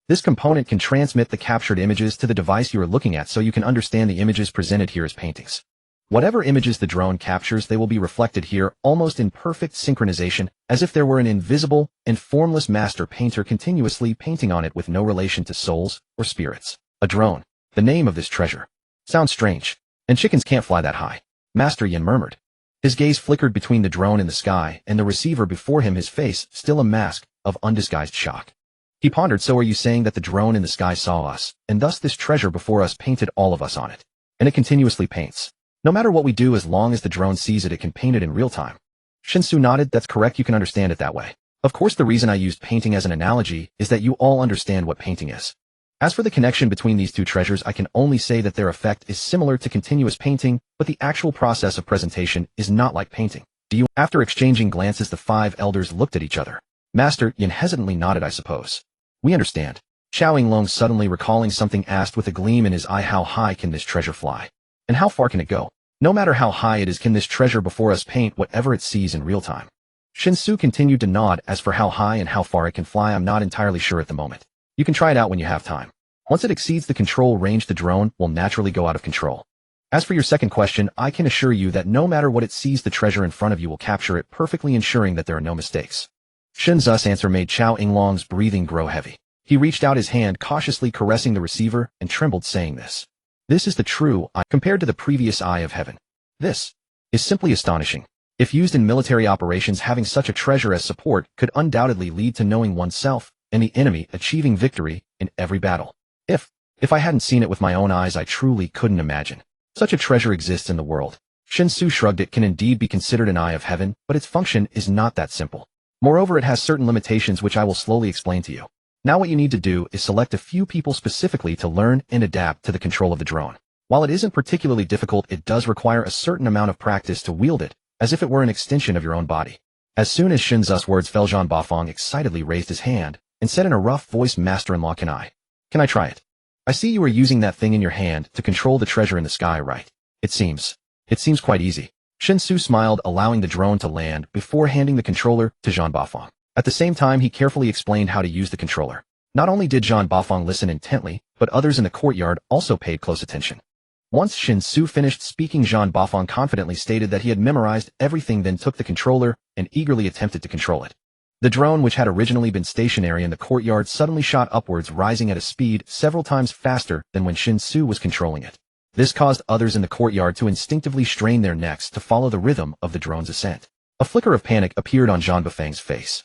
This component can transmit the captured images to the device you are looking at so you can understand the images presented here as paintings. Whatever images the drone captures, they will be reflected here almost in perfect synchronization, as if there were an invisible and formless master painter continuously painting on it with no relation to souls or spirits. A drone. The name of this treasure. Sounds strange. And chickens can't fly that high." Master Yin murmured. His gaze flickered between the drone in the sky and the receiver before him, his face still a mask of undisguised shock. He pondered, "So are you saying that the drone in the sky saw us, and thus this treasure before us painted all of us on it? And it continuously paints. No matter what we do, as long as the drone sees it, it can paint it in real time." Shen Xu nodded. "That's correct, you can understand it that way. Of course, the reason I used painting as an analogy is that you all understand what painting is. As for the connection between these two treasures, I can only say that their effect is similar to continuous painting, but the actual process of presentation is not like painting. Do you?" After exchanging glances, the five elders looked at each other. Master Yin hesitantly nodded. "I suppose we understand." Xiao Yinglong, suddenly recalling something, asked with a gleam in his eye, "How high can this treasure fly? And how far can it go? No matter how high it is, can this treasure before us paint whatever it sees in real time?" Shen Xu continued to nod. "As for how high and how far it can fly, I'm not entirely sure at the moment. You can try it out when you have time. Once it exceeds the control range, the drone will naturally go out of control. As for your second question, I can assure you that no matter what it sees, the treasure in front of you will capture it perfectly, ensuring that there are no mistakes." Shen Xu's answer made Xiao Yinglong's breathing grow heavy. He reached out his hand, cautiously caressing the receiver, and trembled, saying, This is the true eye compared to the previous eye of heaven. This is simply astonishing. If used in military operations, having such a treasure as support could undoubtedly lead to knowing oneself and the enemy achieving victory in every battle. If I hadn't seen it with my own eyes, I truly couldn't imagine such a treasure exists in the world. Shen Xu shrugged. It can indeed be considered an eye of heaven, but its function is not that simple. Moreover, it has certain limitations which I will slowly explain to you. Now what you need to do is select a few people specifically to learn and adapt to the control of the drone. While it isn't particularly difficult, it does require a certain amount of practice to wield it, as if it were an extension of your own body. As soon as Shen Xu's words fell, Zhan Bafang excitedly raised his hand and said in a rough voice, Master-in-law, can I try it? I see you are using that thing in your hand to control the treasure in the sky, right? It seems quite easy. Shen Xu smiled, allowing the drone to land before handing the controller to Zhan Bafang. At the same time, he carefully explained how to use the controller. Not only did Zhan Bafang listen intently, but others in the courtyard also paid close attention. Once Shen Xu finished speaking, Zhan Bafang confidently stated that he had memorized everything, then took the controller and eagerly attempted to control it. The drone, which had originally been stationary in the courtyard, suddenly shot upwards, rising at a speed several times faster than when Shen Xu was controlling it. This caused others in the courtyard to instinctively strain their necks to follow the rhythm of the drone's ascent. A flicker of panic appeared on Zhan Bafang's face.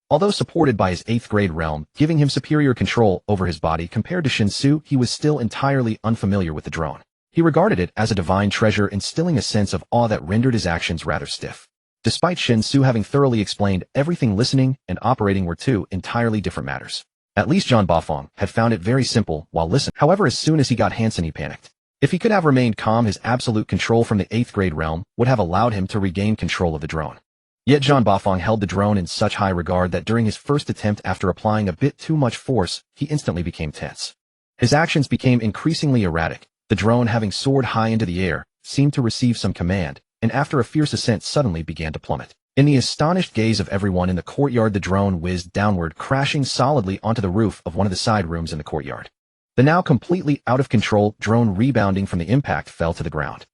Although supported by his 8th grade realm, giving him superior control over his body compared to Shen Xu, he was still entirely unfamiliar with the drone. He regarded it as a divine treasure, instilling a sense of awe that rendered his actions rather stiff. Despite Shen Xu having thoroughly explained everything, listening and operating were two entirely different matters. At least Zhan Bafang had found it very simple while listening. However, as soon as he got Hansen, he panicked. If he could have remained calm, his absolute control from the 8th grade realm would have allowed him to regain control of the drone. Yet Zhan Bafang held the drone in such high regard that during his first attempt, after applying a bit too much force, he instantly became tense. His actions became increasingly erratic. The drone, having soared high into the air, seemed to receive some command, and after a fierce ascent suddenly began to plummet. In the astonished gaze of everyone in the courtyard, the drone whizzed downward, crashing solidly onto the roof of one of the side rooms in the courtyard. The now completely out of control drone, rebounding from the impact, fell to the ground.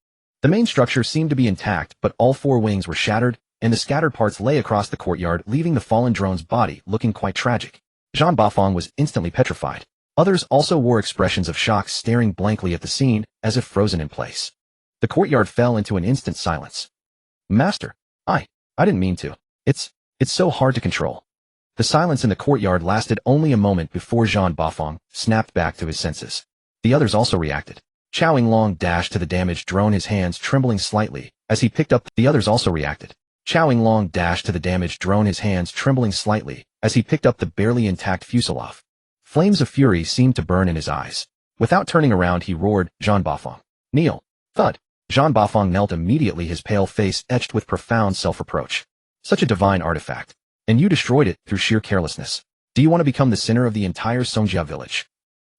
The main structure seemed to be intact, but all 4 wings were shattered, and the scattered parts lay across the courtyard, leaving the fallen drone's body looking quite tragic. Zhan Bafang was instantly petrified. Others also wore expressions of shock, staring blankly at the scene, as if frozen in place. The courtyard fell into an instant silence. Master, I didn't mean to. It's so hard to control. The silence in the courtyard lasted only a moment before Zhan Bafang snapped back to his senses. The others also reacted. Xiao Yinglong dashed to the damaged drone, his hands trembling slightly as he picked up. The others also reacted. Xiao Yinglong dashed to the damaged drone, his hands trembling slightly as he picked up the barely intact fuselage. Flames of fury seemed to burn in his eyes. Without turning around, he roared, "Jean Bafang, kneel!" Thud. Jean Bafang knelt immediately, his pale face etched with profound self-reproach. Such a divine artifact. And you destroyed it through sheer carelessness. Do you want to become the sinner of the entire Songjia village?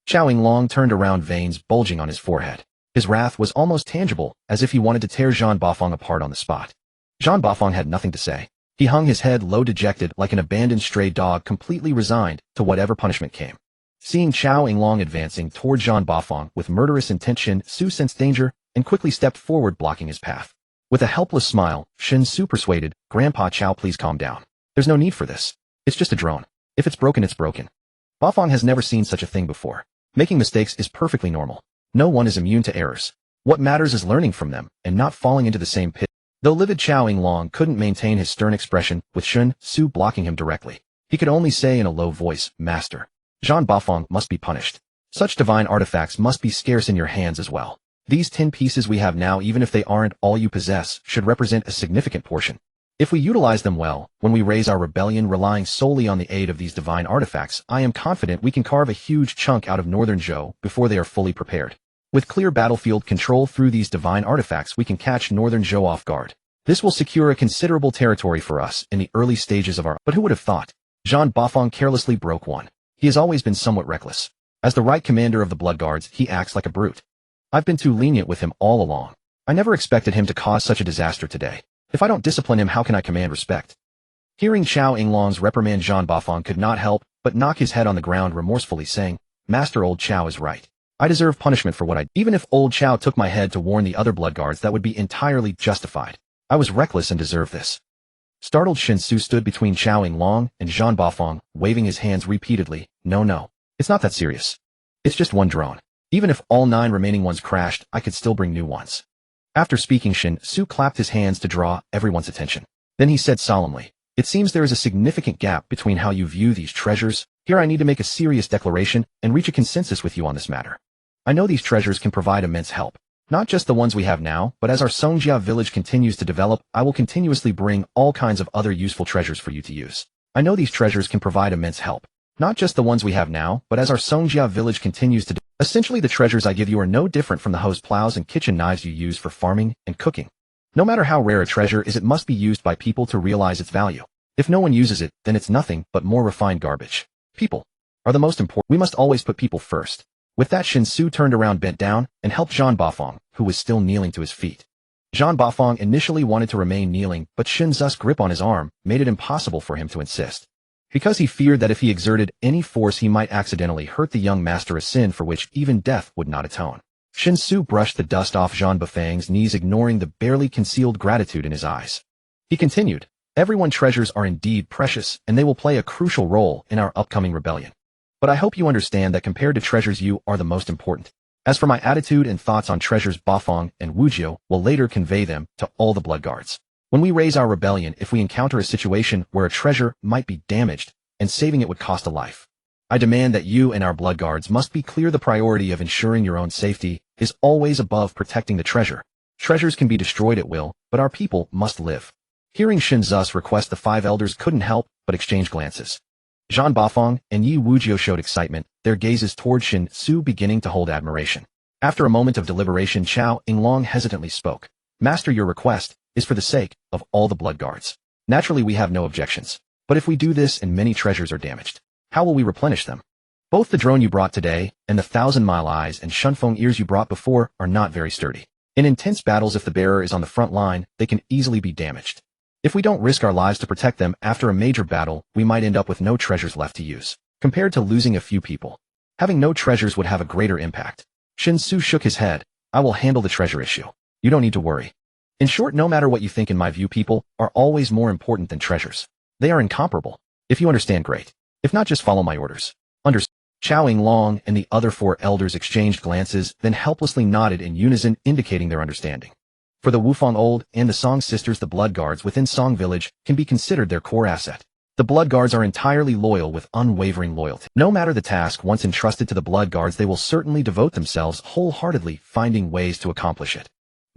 Xiao Yinglong turned around, veins bulging on his forehead. His wrath was almost tangible, as if he wanted to tear Jean Bafang apart on the spot. Jean Bafang had nothing to say. He hung his head low, dejected, like an abandoned stray dog, completely resigned to whatever punishment came. Seeing Xiao Yinglong advancing toward Jean Bafang with murderous intent, Shen Xu sensed danger and quickly stepped forward, blocking his path. With a helpless smile, Shen Xu persuaded, "Grandpa Qiao, please calm down. There's no need for this. It's just a drone. If it's broken, it's broken." Bafang has never seen such a thing before. Making mistakes is perfectly normal. No one is immune to errors. What matters is learning from them and not falling into the same pit. Though livid, Xiao Yinglong couldn't maintain his stern expression, with Shen Xu blocking him directly. He could only say in a low voice, "Master, Jean Bafang must be punished. Such divine artifacts must be scarce in your hands as well. These 10 pieces we have now, even if they aren't all you possess, should represent a significant portion. If we utilize them well, when we raise our rebellion relying solely on the aid of these divine artifacts, I am confident we can carve a huge chunk out of Northern Zhou before they are fully prepared. With clear battlefield control through these divine artifacts, we can catch Northern Zhou off guard. This will secure a considerable territory for us in the early stages of our—" But who would have thought? Jean Bafang carelessly broke one. He has always been somewhat reckless. As the right commander of the Blood Guards, he acts like a brute. I've been too lenient with him all along. I never expected him to cause such a disaster today. If I don't discipline him, how can I command respect? Hearing Xiao Yinglong's reprimand, Jean Bafang could not help but knock his head on the ground remorsefully, saying, "Master, old Qiao is right. I deserve punishment for what I did. Even if old Qiao took my head to warn the other Blood Guards, that would be entirely justified. I was reckless and deserve this." Startled, Shen Xu stood between Xiao Yinglong and Jean Bafang, waving his hands repeatedly. No, it's not that serious. It's just one drone. Even if all 9 remaining ones crashed, I could still bring new ones. After speaking, Shen Xu clapped his hands to draw everyone's attention. Then he said solemnly, "It seems there is a significant gap between how you view these treasures. Here I need to make a serious declaration and reach a consensus with you on this matter. I know these treasures can provide immense help. Not just the ones we have now, but as our Songjia village continues to develop, I will continuously bring all kinds of other useful treasures for you to use. I know these treasures can provide immense help. Not just the ones we have now, but as our Songjia village continues to essentially, the treasures I give you are no different from the hose plows and kitchen knives you use for farming and cooking. No matter how rare a treasure is, it must be used by people to realize its value. If no one uses it, then it's nothing but more refined garbage. People are the most important. We must always put people first." With that, Shen Xu turned around, bent down, and helped Jean Bafang, who was still kneeling, to his feet. Jean Bafang initially wanted to remain kneeling, but Shen Xu's grip on his arm made it impossible for him to insist. Because he feared that if he exerted any force, he might accidentally hurt the young master, a sin for which even death would not atone. Shen Xu brushed the dust off Jean Bafang's knees, ignoring the barely concealed gratitude in his eyes. He continued, "Everyone's treasures are indeed precious, and they will play a crucial role in our upcoming rebellion. But I hope you understand that compared to treasures, you are the most important. As for my attitude and thoughts on treasures, Bafang and Wujiu will later convey them to all the Blood Guards. When we raise our rebellion, if we encounter a situation where a treasure might be damaged and saving it would cost a life, I demand that you and our Blood Guards must be clear. The priority of ensuring your own safety is always above protecting the treasure. Treasures can be destroyed at will, but our people must live." Hearing Shen Xu's request, the 5 elders couldn't help but exchange glances. Jean Bafang and Yi Wujiu showed excitement, their gazes toward Shen Xu beginning to hold admiration. After a moment of deliberation, Xiao Yinglong hesitantly spoke. "Master, your request is for the sake of all the Blood Guards. Naturally, we have no objections. But if we do this and many treasures are damaged, how will we replenish them? Both the drone you brought today and the 1,000-mile eyes and Shunfeng ears you brought before are not very sturdy. In intense battles, if the bearer is on the front line, they can easily be damaged. If we don't risk our lives to protect them after a major battle, we might end up with no treasures left to use. Compared to losing a few people, having no treasures would have a greater impact." Shen Xu shook his head. "I will handle the treasure issue. You don't need to worry. In short, no matter what you think, in my view, people are always more important than treasures. They are incomparable. If you understand, great. If not, just follow my orders." Understood. Xiao Yinglong and the other 4 elders exchanged glances, then helplessly nodded in unison, indicating their understanding. For the Wufang Old and the Song sisters, the Blood Guards within Song Village can be considered their core asset. The Blood Guards are entirely loyal with unwavering loyalty. No matter the task once entrusted to the Blood Guards, they will certainly devote themselves wholeheartedly, finding ways to accomplish it.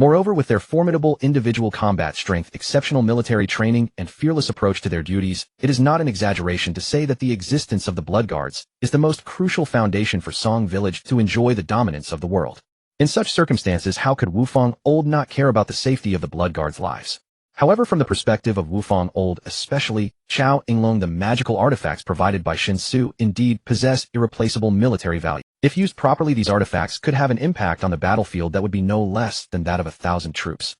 Moreover, with their formidable individual combat strength, exceptional military training, and fearless approach to their duties, it is not an exaggeration to say that the existence of the Blood Guards is the most crucial foundation for Song Village to enjoy the dominance of the world. In such circumstances, how could Wufang Old not care about the safety of the Blood Guards' lives? However, from the perspective of Wufang Old, especially, Chao Yinglong, the magical artifacts provided by Shen Xu indeed possess irreplaceable military value. If used properly, these artifacts could have an impact on the battlefield that would be no less than that of 1,000 troops.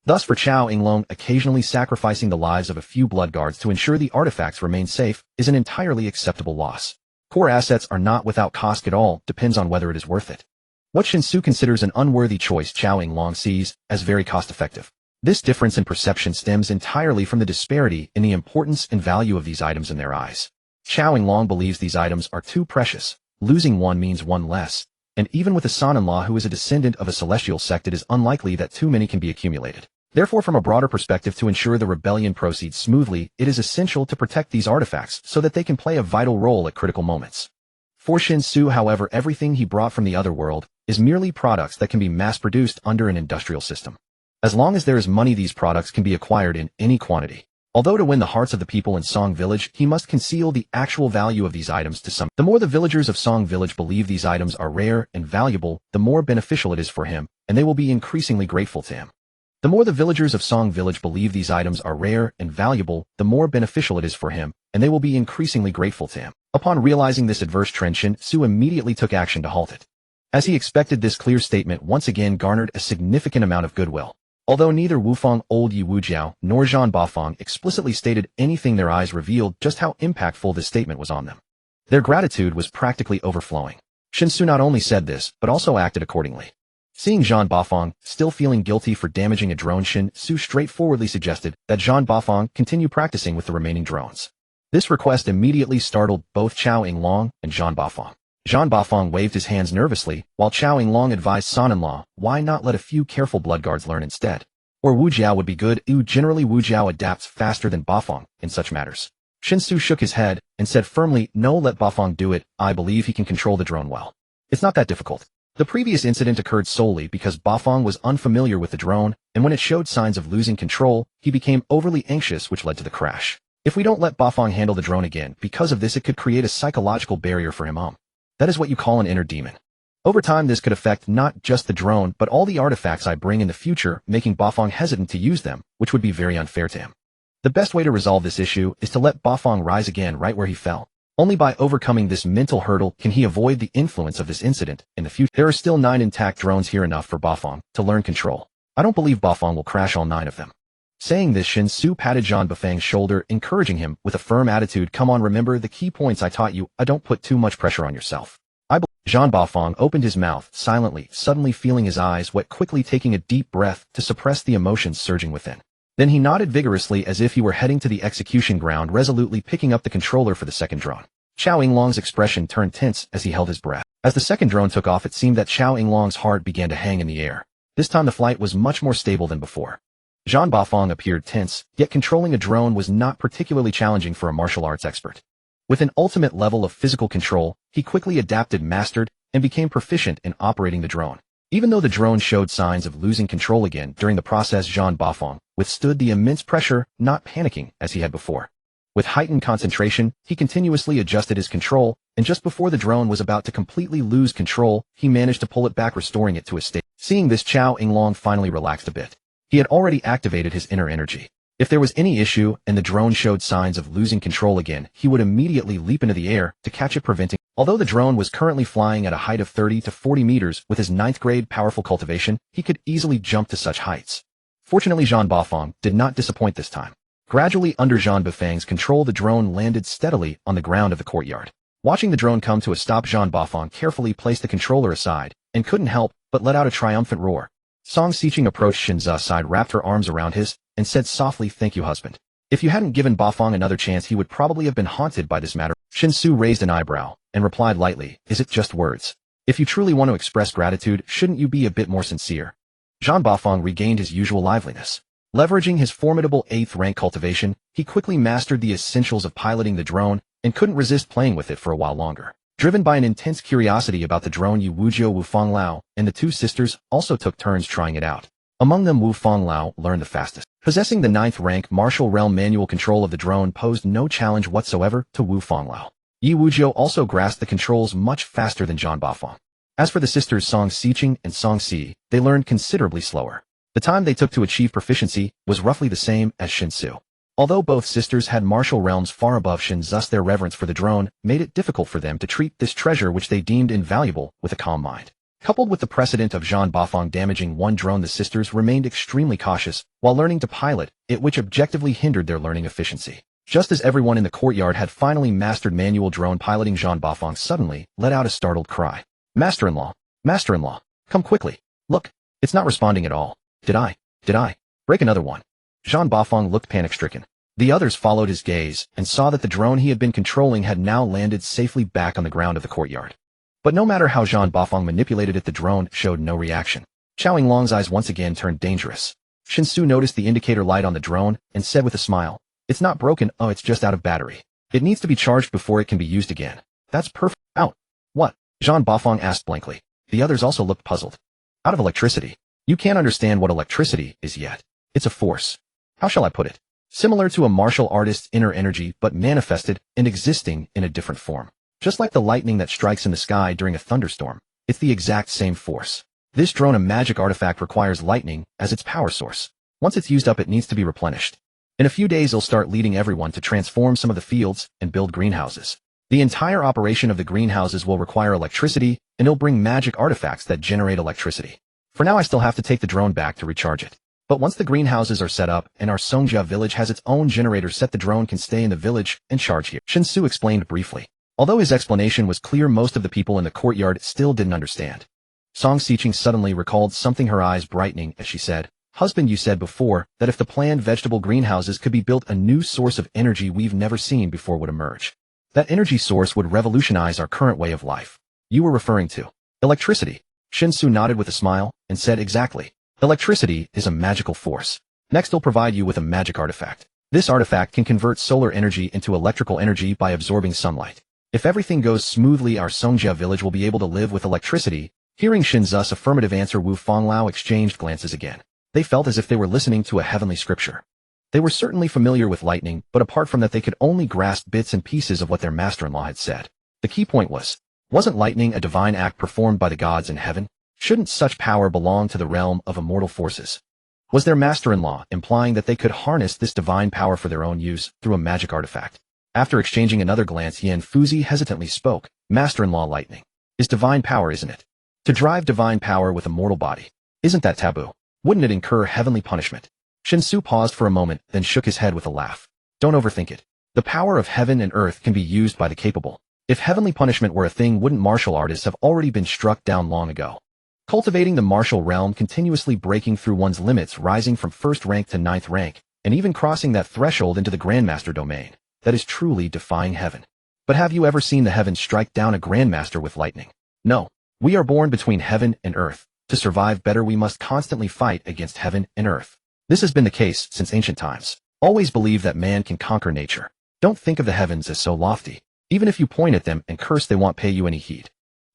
Thus, for Chao Yinglong, occasionally sacrificing the lives of a few Blood Guards to ensure the artifacts remain safe is an entirely acceptable loss. Core assets are not without cost at all, depends on whether it is worth it. What Shen Xu considers an unworthy choice, Chao Yinglong sees as very cost-effective. This difference in perception stems entirely from the disparity in the importance and value of these items in their eyes. Chao Yinglong believes these items are too precious. Losing one means one less, and even with a son-in-law who is a descendant of a celestial sect, it is unlikely that too many can be accumulated. Therefore, from a broader perspective, to ensure the rebellion proceeds smoothly, it is essential to protect these artifacts so that they can play a vital role at critical moments. For Shen Xu, however, everything he brought from the other world is merely products that can be mass-produced under an industrial system. As long as there is money, these products can be acquired in any quantity. Although to win the hearts of the people in Song Village, he must conceal the actual value of these items to some. The more the villagers of Song Village believe these items are rare and valuable, the more beneficial it is for him, and they will be increasingly grateful to him. The more the villagers of Song Village believe these items are rare and valuable, the more beneficial it is for him, and they will be increasingly grateful to him. Upon realizing this adverse trend, Shen Xu immediately took action to halt it. As he expected, this clear statement once again garnered a significant amount of goodwill. Although neither Wufang Old Yi Wujiao nor Zhan Bafang explicitly stated anything, their eyes revealed just how impactful this statement was on them. Their gratitude was practically overflowing. Shen Xu not only said this, but also acted accordingly. Seeing Zhan Bafang still feeling guilty for damaging a drone, Shen Xu straightforwardly suggested that Zhan Bafang continue practicing with the remaining drones. This request immediately startled both Chao Yinglong and Zhan Bafang. Zhan Bafang waved his hands nervously, while Chao Yinglong advised son-in-law, why not let a few careful Blood Guards learn instead? Or Wu Jiao would be good. Generally Wu Jiao adapts faster than Bafang in such matters. Shen Xu shook his head and said firmly, no, let Bafang do it. I believe he can control the drone well. It's not that difficult. The previous incident occurred solely because Bafang was unfamiliar with the drone, and when it showed signs of losing control, he became overly anxious, which led to the crash. If we don't let Bafang handle the drone again, because of this it could create a psychological barrier for him. That is what you call an inner demon. Over time, this could affect not just the drone, but all the artifacts I bring in the future, making Bafang hesitant to use them, which would be very unfair to him. The best way to resolve this issue is to let Bafang rise again right where he fell. Only by overcoming this mental hurdle can he avoid the influence of this incident in the future. There are still 9 intact drones here, enough for Bafang to learn control. I don't believe Bafang will crash all 9 of them. Saying this, Shen Xu patted Zhan Bafang's shoulder, encouraging him with a firm attitude. Come on, remember the key points I taught you. I don't put too much pressure on yourself. Zhan Bafang opened his mouth silently, suddenly feeling his eyes wet, quickly taking a deep breath to suppress the emotions surging within. Then he nodded vigorously as if he were heading to the execution ground, resolutely picking up the controller for the second drone. Chao Yinglong's expression turned tense as he held his breath. As the second drone took off, it seemed that Chao Yinglong's heart began to hang in the air. This time the flight was much more stable than before. Zhan Bafang appeared tense, yet controlling a drone was not particularly challenging for a martial arts expert. With an ultimate level of physical control, he quickly adapted, mastered, and became proficient in operating the drone. Even though the drone showed signs of losing control again during the process, Zhan Bafang withstood the immense pressure, not panicking as he had before. With heightened concentration, he continuously adjusted his control, and just before the drone was about to completely lose control, he managed to pull it back, restoring it to a state. Seeing this, Chao Yinglong finally relaxed a bit. He had already activated his inner energy. If there was any issue and the drone showed signs of losing control again, he would immediately leap into the air to catch it, preventing. Although the drone was currently flying at a height of 30 to 40 meters, with his 9th grade powerful cultivation, he could easily jump to such heights. Fortunately, Zhan Bafang did not disappoint this time. Gradually, under Zhan Bafang's control, the drone landed steadily on the ground of the courtyard. Watching the drone come to a stop, Zhan Bafang carefully placed the controller aside and couldn't help but let out a triumphant roar. Song Xiqing approached Shen Xu's side, wrapped her arms around his, and said softly, "Thank you, husband. If you hadn't given Bafang another chance, he would probably have been haunted by this matter." Shen Xu raised an eyebrow and replied lightly, "Is it just words? If you truly want to express gratitude, shouldn't you be a bit more sincere?" Zhan Bafang regained his usual liveliness. Leveraging his formidable 8th rank cultivation, he quickly mastered the essentials of piloting the drone and couldn't resist playing with it for a while longer. Driven by an intense curiosity about the drone, Yu Wuzhou Wufang Lao and the two sisters also took turns trying it out. Among them, Wu Fanglao learned the fastest. Possessing the 9th rank martial realm manual control of the drone posed no challenge whatsoever to Wu Fanglao. Yi Wujiu also grasped the controls much faster than Zhang Bafang. As for the sisters Song Xiqing and Song Si, they learned considerably slower. The time they took to achieve proficiency was roughly the same as Shen Xu. Although both sisters had martial realms far above Shen, thus their reverence for the drone made it difficult for them to treat this treasure which they deemed invaluable with a calm mind. Coupled with the precedent of Zhang Bafang damaging one drone, the sisters remained extremely cautious while learning to pilot it, which objectively hindered their learning efficiency. Just as everyone in the courtyard had finally mastered manual drone piloting, Zhang Bafang suddenly let out a startled cry. Master-in-law! Master-in-law! Come quickly! Look! It's not responding at all. Did I break another one? Zhang Bafang looked panic-stricken. The others followed his gaze and saw that the drone he had been controlling had now landed safely back on the ground of the courtyard. But no matter how Zhang Bafang manipulated it, the drone showed no reaction. Qiao Yinglong's eyes once again turned dangerous. Shen Xu noticed the indicator light on the drone and said with a smile, "It's not broken, oh, it's just out of battery. It needs to be charged before it can be used again." "That's perfect." "Out." "What?" Zhang Bafang asked blankly. The others also looked puzzled. "Out of electricity. You can't understand what electricity is yet. It's a force. How shall I put it? Similar to a martial artist's inner energy, but manifested and existing in a different form. Just like the lightning that strikes in the sky during a thunderstorm, it's the exact same force. This drone, a magic artifact, requires lightning as its power source. Once it's used up, it needs to be replenished. In a few days, it'll start leading everyone to transform some of the fields and build greenhouses. The entire operation of the greenhouses will require electricity, and it'll bring magic artifacts that generate electricity. For now, I still have to take the drone back to recharge it. But once the greenhouses are set up and our Songjia village has its own generator set, the drone can stay in the village and charge here." Shen Xu explained briefly. Although his explanation was clear, most of the people in the courtyard still didn't understand. Song Xiqing suddenly recalled something, her eyes brightening as she said, "Husband, you said before that if the planned vegetable greenhouses could be built, a new source of energy we've never seen before would emerge. That energy source would revolutionize our current way of life. You were referring to electricity." Shen Xu nodded with a smile and said, "Exactly. Electricity is a magical force. Next, I'll provide you with a magic artifact. This artifact can convert solar energy into electrical energy by absorbing sunlight. If everything goes smoothly, our Songjia village will be able to live with electricity." Hearing Shen Xu's affirmative answer, Wu Fanglao exchanged glances again. They felt as if they were listening to a heavenly scripture. They were certainly familiar with lightning, but apart from that, they could only grasp bits and pieces of what their master-in-law had said. The key point wasn't lightning a divine act performed by the gods in heaven? Shouldn't such power belong to the realm of immortal forces? Was their master-in-law implying that they could harness this divine power for their own use through a magic artifact? After exchanging another glance, Yan Fuzi hesitantly spoke. "Master-in-law, lightning is divine power, isn't it? To drive divine power with a mortal body, isn't that taboo? Wouldn't it incur heavenly punishment?" Shen Xu paused for a moment, then shook his head with a laugh. "Don't overthink it. The power of heaven and earth can be used by the capable. If heavenly punishment were a thing, wouldn't martial artists have already been struck down long ago? Cultivating the martial realm, continuously breaking through one's limits, rising from 1st rank to 9th rank, and even crossing that threshold into the Grandmaster domain, that is truly defying heaven. But have you ever seen the heavens strike down a Grandmaster with lightning? No. We are born between heaven and earth. To survive better, we must constantly fight against heaven and earth. This has been the case since ancient times. Always believe that man can conquer nature. Don't think of the heavens as so lofty. Even if you point at them and curse, they won't pay you any heed."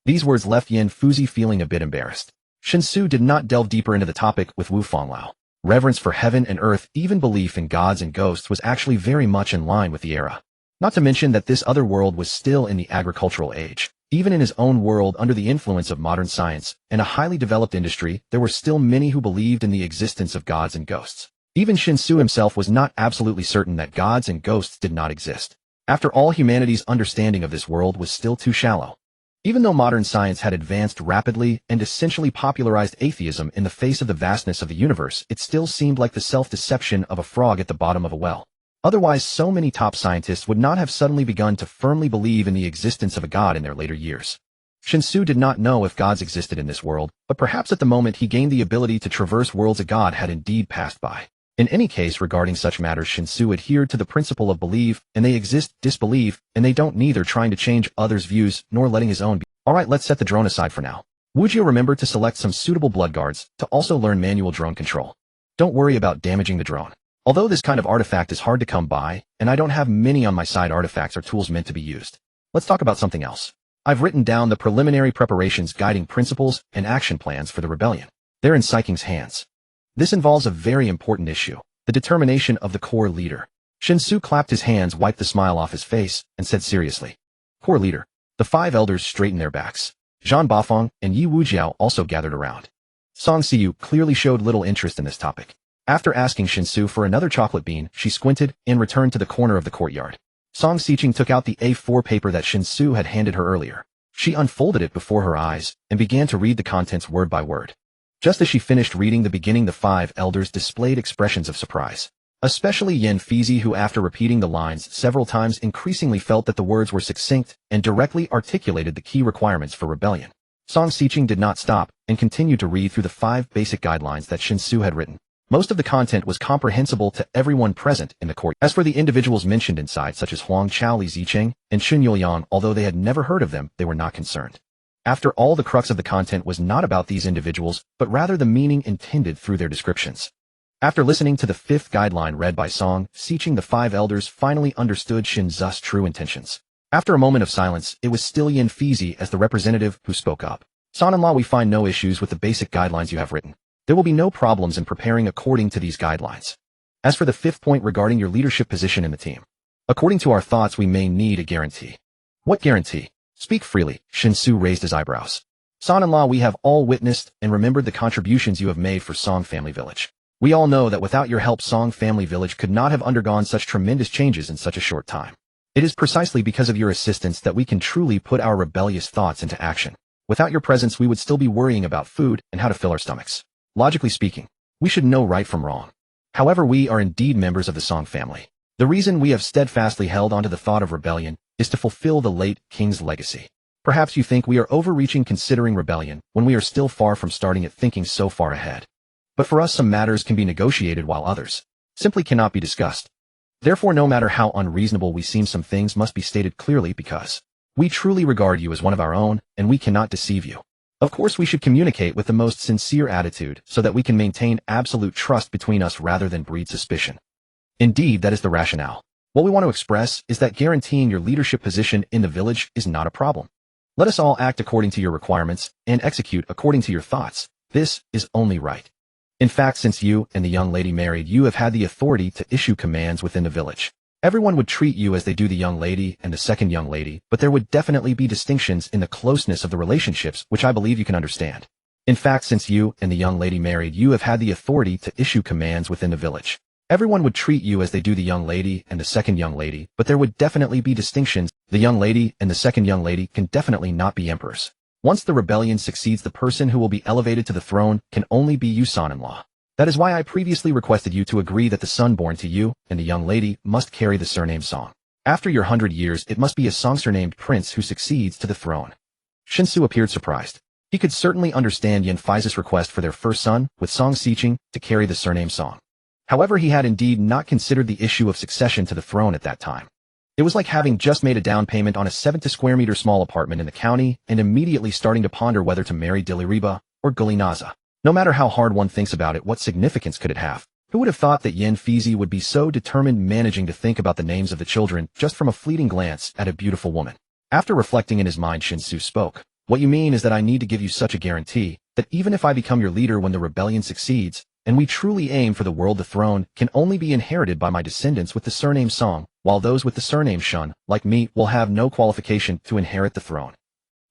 These words left Yan Fuzi feeling a bit embarrassed. Shen Xu did not delve deeper into the topic with Wu Fanglao. Reverence for heaven and earth, even belief in gods and ghosts, was actually very much in line with the era. Not to mention that this other world was still in the agricultural age. Even in his own world, under the influence of modern science and a highly developed industry, there were still many who believed in the existence of gods and ghosts. Even Shen Xu himself was not absolutely certain that gods and ghosts did not exist. After all, humanity's understanding of this world was still too shallow. Even though modern science had advanced rapidly and essentially popularized atheism in the face of the vastness of the universe, it still seemed like the self-deception of a frog at the bottom of a well. Otherwise, so many top scientists would not have suddenly begun to firmly believe in the existence of a god in their later years. Shen Xu did not know if gods existed in this world, but perhaps at the moment he gained the ability to traverse worlds, a god had indeed passed by. In any case, regarding such matters, Shen Xu adhered to the principle of believe, and they exist, disbelieve, and they don't, neither trying to change others' views nor letting his own be. Alright, let's set the drone aside for now. Wujiu, remember to select some suitable blood guards to also learn manual drone control. Don't worry about damaging the drone. Although this kind of artifact is hard to come by, and I don't have many on my side, artifacts are tools meant to be used. Let's talk about something else. I've written down the preliminary preparations, guiding principles, and action plans for the rebellion. They're in Psyking's hands. This involves a very important issue, the determination of the core leader. Shen Xu clapped his hands, wiped the smile off his face, and said seriously, "Core leader." The 5 elders straightened their backs. Zhang Bafeng and Yi Wujiao also gathered around. Song Xiyu clearly showed little interest in this topic. After asking Shen Xu for another chocolate bean, she squinted and returned to the corner of the courtyard. Song Xiqing took out the A4 paper that Shen Xu had handed her earlier. She unfolded it before her eyes and began to read the contents word by word. Just as she finished reading the beginning, the 5 elders displayed expressions of surprise. Especially Yen Fizi, who after repeating the lines several times increasingly felt that the words were succinct and directly articulated the key requirements for rebellion. Song Xiqing did not stop and continued to read through the 5 basic guidelines that Shen Xu had written. Most of the content was comprehensible to everyone present in the court. As for the individuals mentioned inside, such as Huang Chao, Li Zicheng, and Xun Yuliang, although they had never heard of them, they were not concerned. After all, the crux of the content was not about these individuals, but rather the meaning intended through their descriptions. After listening to the 5th guideline read by Song Xiqing, the 5 elders finally understood Shen Xu's true intentions. After a moment of silence, it was still Yen Fizi as the representative who spoke up. "Son-in-law, we find no issues with the basic guidelines you have written. There will be no problems in preparing according to these guidelines. As for the 5th point regarding your leadership position in the team, according to our thoughts, we may need a guarantee." "What guarantee? Speak freely." Shen Xu raised his eyebrows. "Son-in-law, we have all witnessed and remembered the contributions you have made for Song Family Village. We all know that without your help, Song Family Village could not have undergone such tremendous changes in such a short time. It is precisely because of your assistance that we can truly put our rebellious thoughts into action. Without your presence, we would still be worrying about food and how to fill our stomachs. Logically speaking, we should know right from wrong. However, we are indeed members of the Song family. The reason we have steadfastly held onto the thought of rebellion is to fulfill the late king's legacy. Perhaps you think we are overreaching considering rebellion when we are still far from starting it thinking so far ahead. But for us, some matters can be negotiated while others simply cannot be discussed. Therefore, no matter how unreasonable we seem, some things must be stated clearly because we truly regard you as one of our own and we cannot deceive you. Of course, we should communicate with the most sincere attitude so that we can maintain absolute trust between us rather than breed suspicion. Indeed, that is the rationale. What we want to express is that guaranteeing your leadership position in the village is not a problem. Let us all act according to your requirements and execute according to your thoughts. This is only right. In fact, since you and the young lady married, you have had the authority to issue commands within the village. Everyone would treat you as they do the young lady and the second young lady, but there would definitely be distinctions in the closeness of the relationships, which I believe you can understand. In fact, since you and the young lady married, you have had the authority to issue commands within the village. Everyone would treat you as they do the young lady and the second young lady, but there would definitely be distinctions. The young lady and the second young lady can definitely not be emperors. Once the rebellion succeeds, the person who will be elevated to the throne can only be you, son-in-law. That is why I previously requested you to agree that the son born to you and the young lady must carry the surname Song. After your 100 years, it must be a Song surnamed prince who succeeds to the throne. Shen Xu appeared surprised. He could certainly understand Yen Fizi's request for their first son, with Song Xiqing, to carry the surname Song. However, he had indeed not considered the issue of succession to the throne at that time. It was like having just made a down payment on a 70 square meter small apartment in the county and immediately starting to ponder whether to marry Diliriba or Gulinaza. No matter how hard one thinks about it, what significance could it have? Who would have thought that Yen Fizi would be so determined managing to think about the names of the children just from a fleeting glance at a beautiful woman? After reflecting in his mind, Shen Xu spoke. What you mean is that I need to give you such a guarantee that even if I become your leader when the rebellion succeeds, and we truly aim for the world, the throne can only be inherited by my descendants with the surname Song, while those with the surname Shun, like me, will have no qualification to inherit the throne.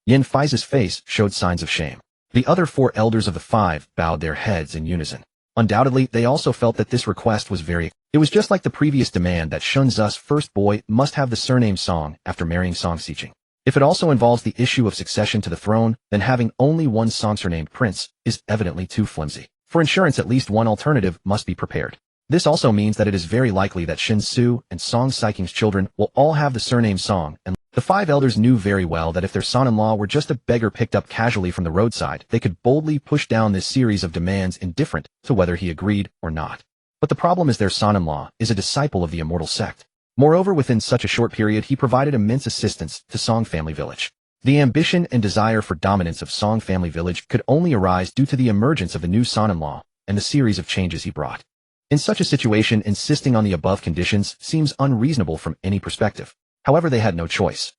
Yen Fizi's face showed signs of shame. The other 4 elders of the 5 bowed their heads in unison. Undoubtedly, they also felt that this request was it was just like the previous demand that Shen Xu's first boy must have the surname Song after marrying Song Xiqing. If it also involves the issue of succession to the throne, then having only one Song surnamed prince is evidently too flimsy. For insurance, at least one alternative must be prepared. This also means that it is very likely that Shen Xu and Song Xiqing's children will all have the surname Song, and the 5 elders knew very well that if their son-in-law were just a beggar picked up casually from the roadside, they could boldly push down this series of demands indifferent to whether he agreed or not. But the problem is their son-in-law is a disciple of the immortal sect. Moreover, within such a short period, he provided immense assistance to Song Family Village. The ambition and desire for dominance of Song Family Village could only arise due to the emergence of the new son-in-law and the series of changes he brought. In such a situation, insisting on the above conditions seems unreasonable from any perspective. However, they had no choice.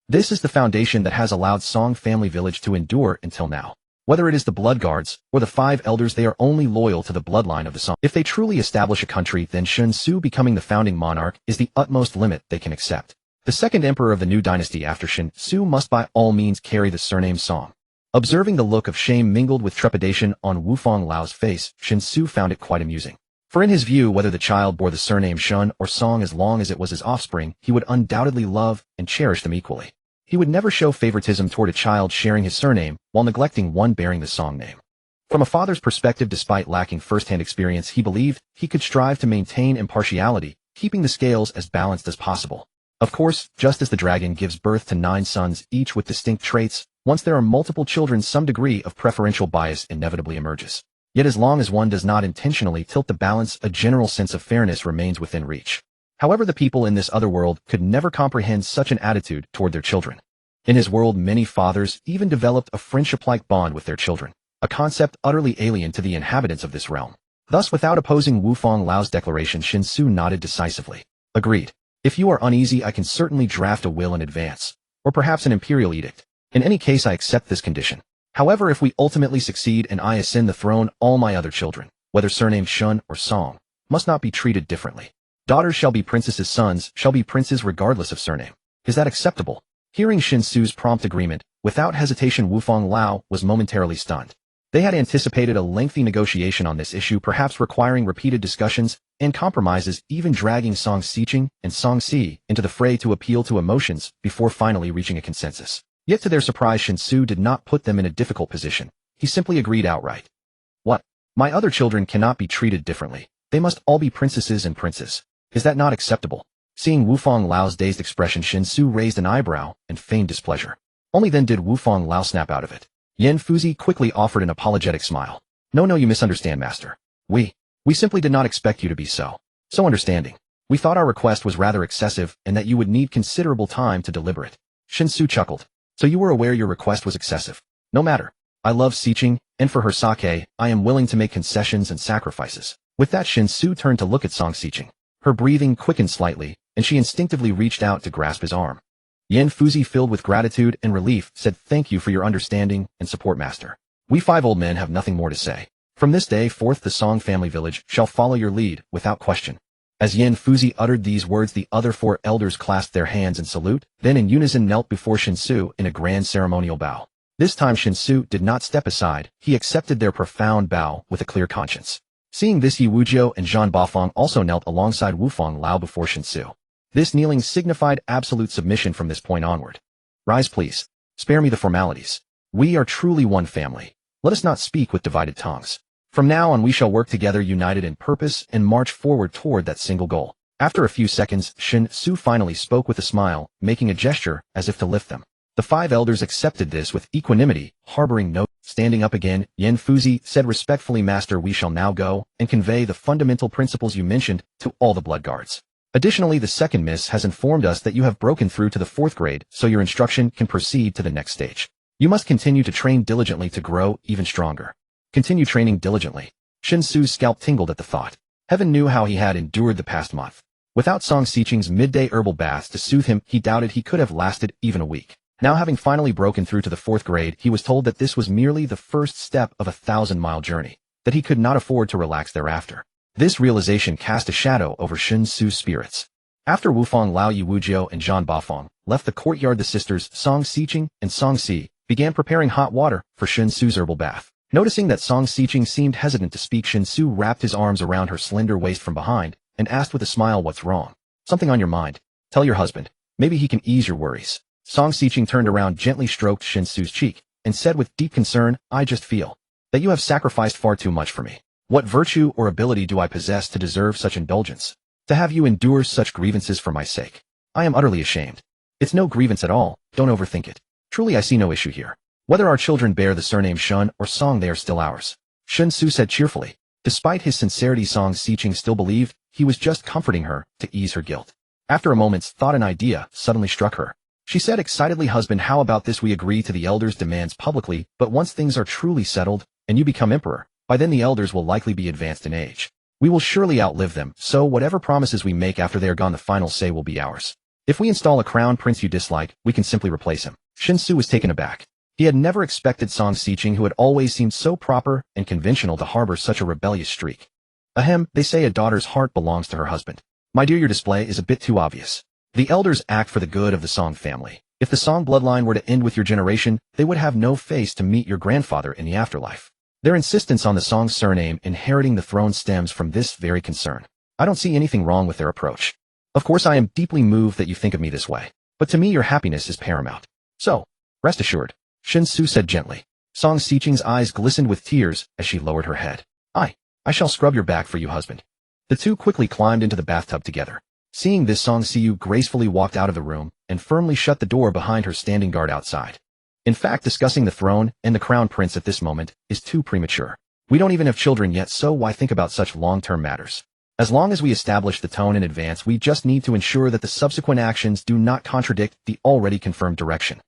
This is the foundation that has allowed Song Family Village to endure until now. Whether it is the blood guards or the 5 elders, they are only loyal to the bloodline of the Song. If they truly establish a country, then Shen Xu becoming the founding monarch is the utmost limit they can accept. The second emperor of the new dynasty after Shen Xu must by all means carry the surname Song. Observing the look of shame mingled with trepidation on Wufang Lao's face, Shen Xu found it quite amusing. For in his view, whether the child bore the surname Shun or Song, as long as it was his offspring, he would undoubtedly love and cherish them equally. He would never show favoritism toward a child sharing his surname while neglecting one bearing the Song name. From a father's perspective, despite lacking first-hand experience, he believed he could strive to maintain impartiality, keeping the scales as balanced as possible. Of course, just as the dragon gives birth to 9 sons, each with distinct traits, once there are multiple children, some degree of preferential bias inevitably emerges. Yet as long as one does not intentionally tilt the balance, a general sense of fairness remains within reach. However, the people in this other world could never comprehend such an attitude toward their children. In his world, many fathers even developed a friendship-like bond with their children, a concept utterly alien to the inhabitants of this realm. Thus, without opposing Wufang Lao's declaration, Shen Xu nodded decisively. Agreed. If you are uneasy, I can certainly draft a will in advance, or perhaps an imperial edict. In any case, I accept this condition. However, if we ultimately succeed and I ascend the throne, all my other children, whether surnamed Shun or Song, must not be treated differently. Daughters shall be princesses, sons shall be princes regardless of surname. Is that acceptable? Hearing Shen Xu's prompt agreement, without hesitation Wufang Lao was momentarily stunned. They had anticipated a lengthy negotiation on this issue, perhaps requiring repeated discussions and compromises, even dragging Song Xiqing and Song Si into the fray to appeal to emotions before finally reaching a consensus. Yet to their surprise, Shen Xu did not put them in a difficult position. He simply agreed outright. What? My other children cannot be treated differently. They must all be princesses and princes. Is that not acceptable? Seeing Wufang Lao's dazed expression, Shen Xu raised an eyebrow and feigned displeasure. Only then did Wufang Lao snap out of it. Yan Fuzi quickly offered an apologetic smile. No, you misunderstand, master. We simply did not expect you to be so understanding. We thought our request was rather excessive and that you would need considerable time to deliberate. Shen Xu chuckled. So you were aware your request was excessive. No matter. I love Xiqing, and for her sake, I am willing to make concessions and sacrifices. With that, Shen Xu turned to look at Song Xiqing. Her breathing quickened slightly, and she instinctively reached out to grasp his arm. Yan Fuzi, filled with gratitude and relief, said, "Thank you for your understanding and support, master. We 5 old men have nothing more to say. From this day forth, the Song family village shall follow your lead, without question." As Yan Fuzi uttered these words, the other 4 elders clasped their hands in salute, then in unison knelt before Shen Xu in a grand ceremonial bow. This time Shen Xu did not step aside, he accepted their profound bow with a clear conscience. Seeing this, Yi Wujiu and Zhan Bafang also knelt alongside Wufang Lao before Shen Xu. This kneeling signified absolute submission from this point onward. Rise, please. Spare me the formalities. We are truly one family. Let us not speak with divided tongues. From now on we shall work together, united in purpose, and march forward toward that single goal. After a few seconds, Shen Xu finally spoke with a smile, making a gesture as if to lift them. The 5 elders accepted this with equanimity, harboring no. Standing up again, Yan Fuzi said respectfully, "Master, we shall now go and convey the fundamental principles you mentioned to all the blood guards. Additionally, the second miss has informed us that you have broken through to the 4th grade, so your instruction can proceed to the next stage. You must continue to train diligently to grow even stronger." Continue training diligently. Shen Xu's scalp tingled at the thought. Heaven knew how he had endured the past month. Without Song Xiqing's midday herbal baths to soothe him, he doubted he could have lasted even a week. Now, having finally broken through to the 4th grade, he was told that this was merely the first step of a 1,000-mile journey, that he could not afford to relax thereafter. This realization cast a shadow over Shen Xu's spirits. After Wufang Lao, Yi Wujiu, and Zhan Bafang left the courtyard, the sisters Song Xiqing and Song Si began preparing hot water for Shen Xu's herbal bath. Noticing that Song Xiqing seemed hesitant to speak, Shen Xu wrapped his arms around her slender waist from behind and asked with a smile, "What's wrong? Something on your mind? Tell your husband. Maybe he can ease your worries." Song Xiqing turned around, gently stroked Shen Xu's cheek, and said with deep concern, "I just feel that you have sacrificed far too much for me. What virtue or ability do I possess to deserve such indulgence? To have you endure such grievances for my sake? I am utterly ashamed. It's no grievance at all, don't overthink it. Truly I see no issue here. Whether our children bear the surname Shun or Song, they are still ours." Shen Xu said cheerfully. Despite his sincerity, Song Xiqing still believed he was just comforting her to ease her guilt. After a moment's thought, an idea suddenly struck her. She said excitedly, "Husband, how about this? We agree to the elders' demands publicly, but once things are truly settled, and you become emperor, by then the elders will likely be advanced in age. We will surely outlive them, so whatever promises we make after they are gone, the final say will be ours. If we install a crown prince you dislike, we can simply replace him." Shen Xu was taken aback. He had never expected Song Xiqing, who had always seemed so proper and conventional, to harbor such a rebellious streak. Ahem, they say a daughter's heart belongs to her husband. My dear, your display is a bit too obvious. The elders act for the good of the Song family. If the Song bloodline were to end with your generation, they would have no face to meet your grandfather in the afterlife. Their insistence on the Song surname inheriting the throne stems from this very concern. I don't see anything wrong with their approach. Of course, I am deeply moved that you think of me this way, but to me your happiness is paramount. So, rest assured, Shen Xu said gently. Song Xiqing's eyes glistened with tears as she lowered her head. I shall scrub your back for you, husband. The two quickly climbed into the bathtub together. Seeing this, Song Xiu gracefully walked out of the room and firmly shut the door behind her, standing guard outside. In fact, discussing the throne and the crown prince at this moment is too premature. We don't even have children yet, so why think about such long-term matters? As long as we establish the tone in advance, we just need to ensure that the subsequent actions do not contradict the already confirmed direction.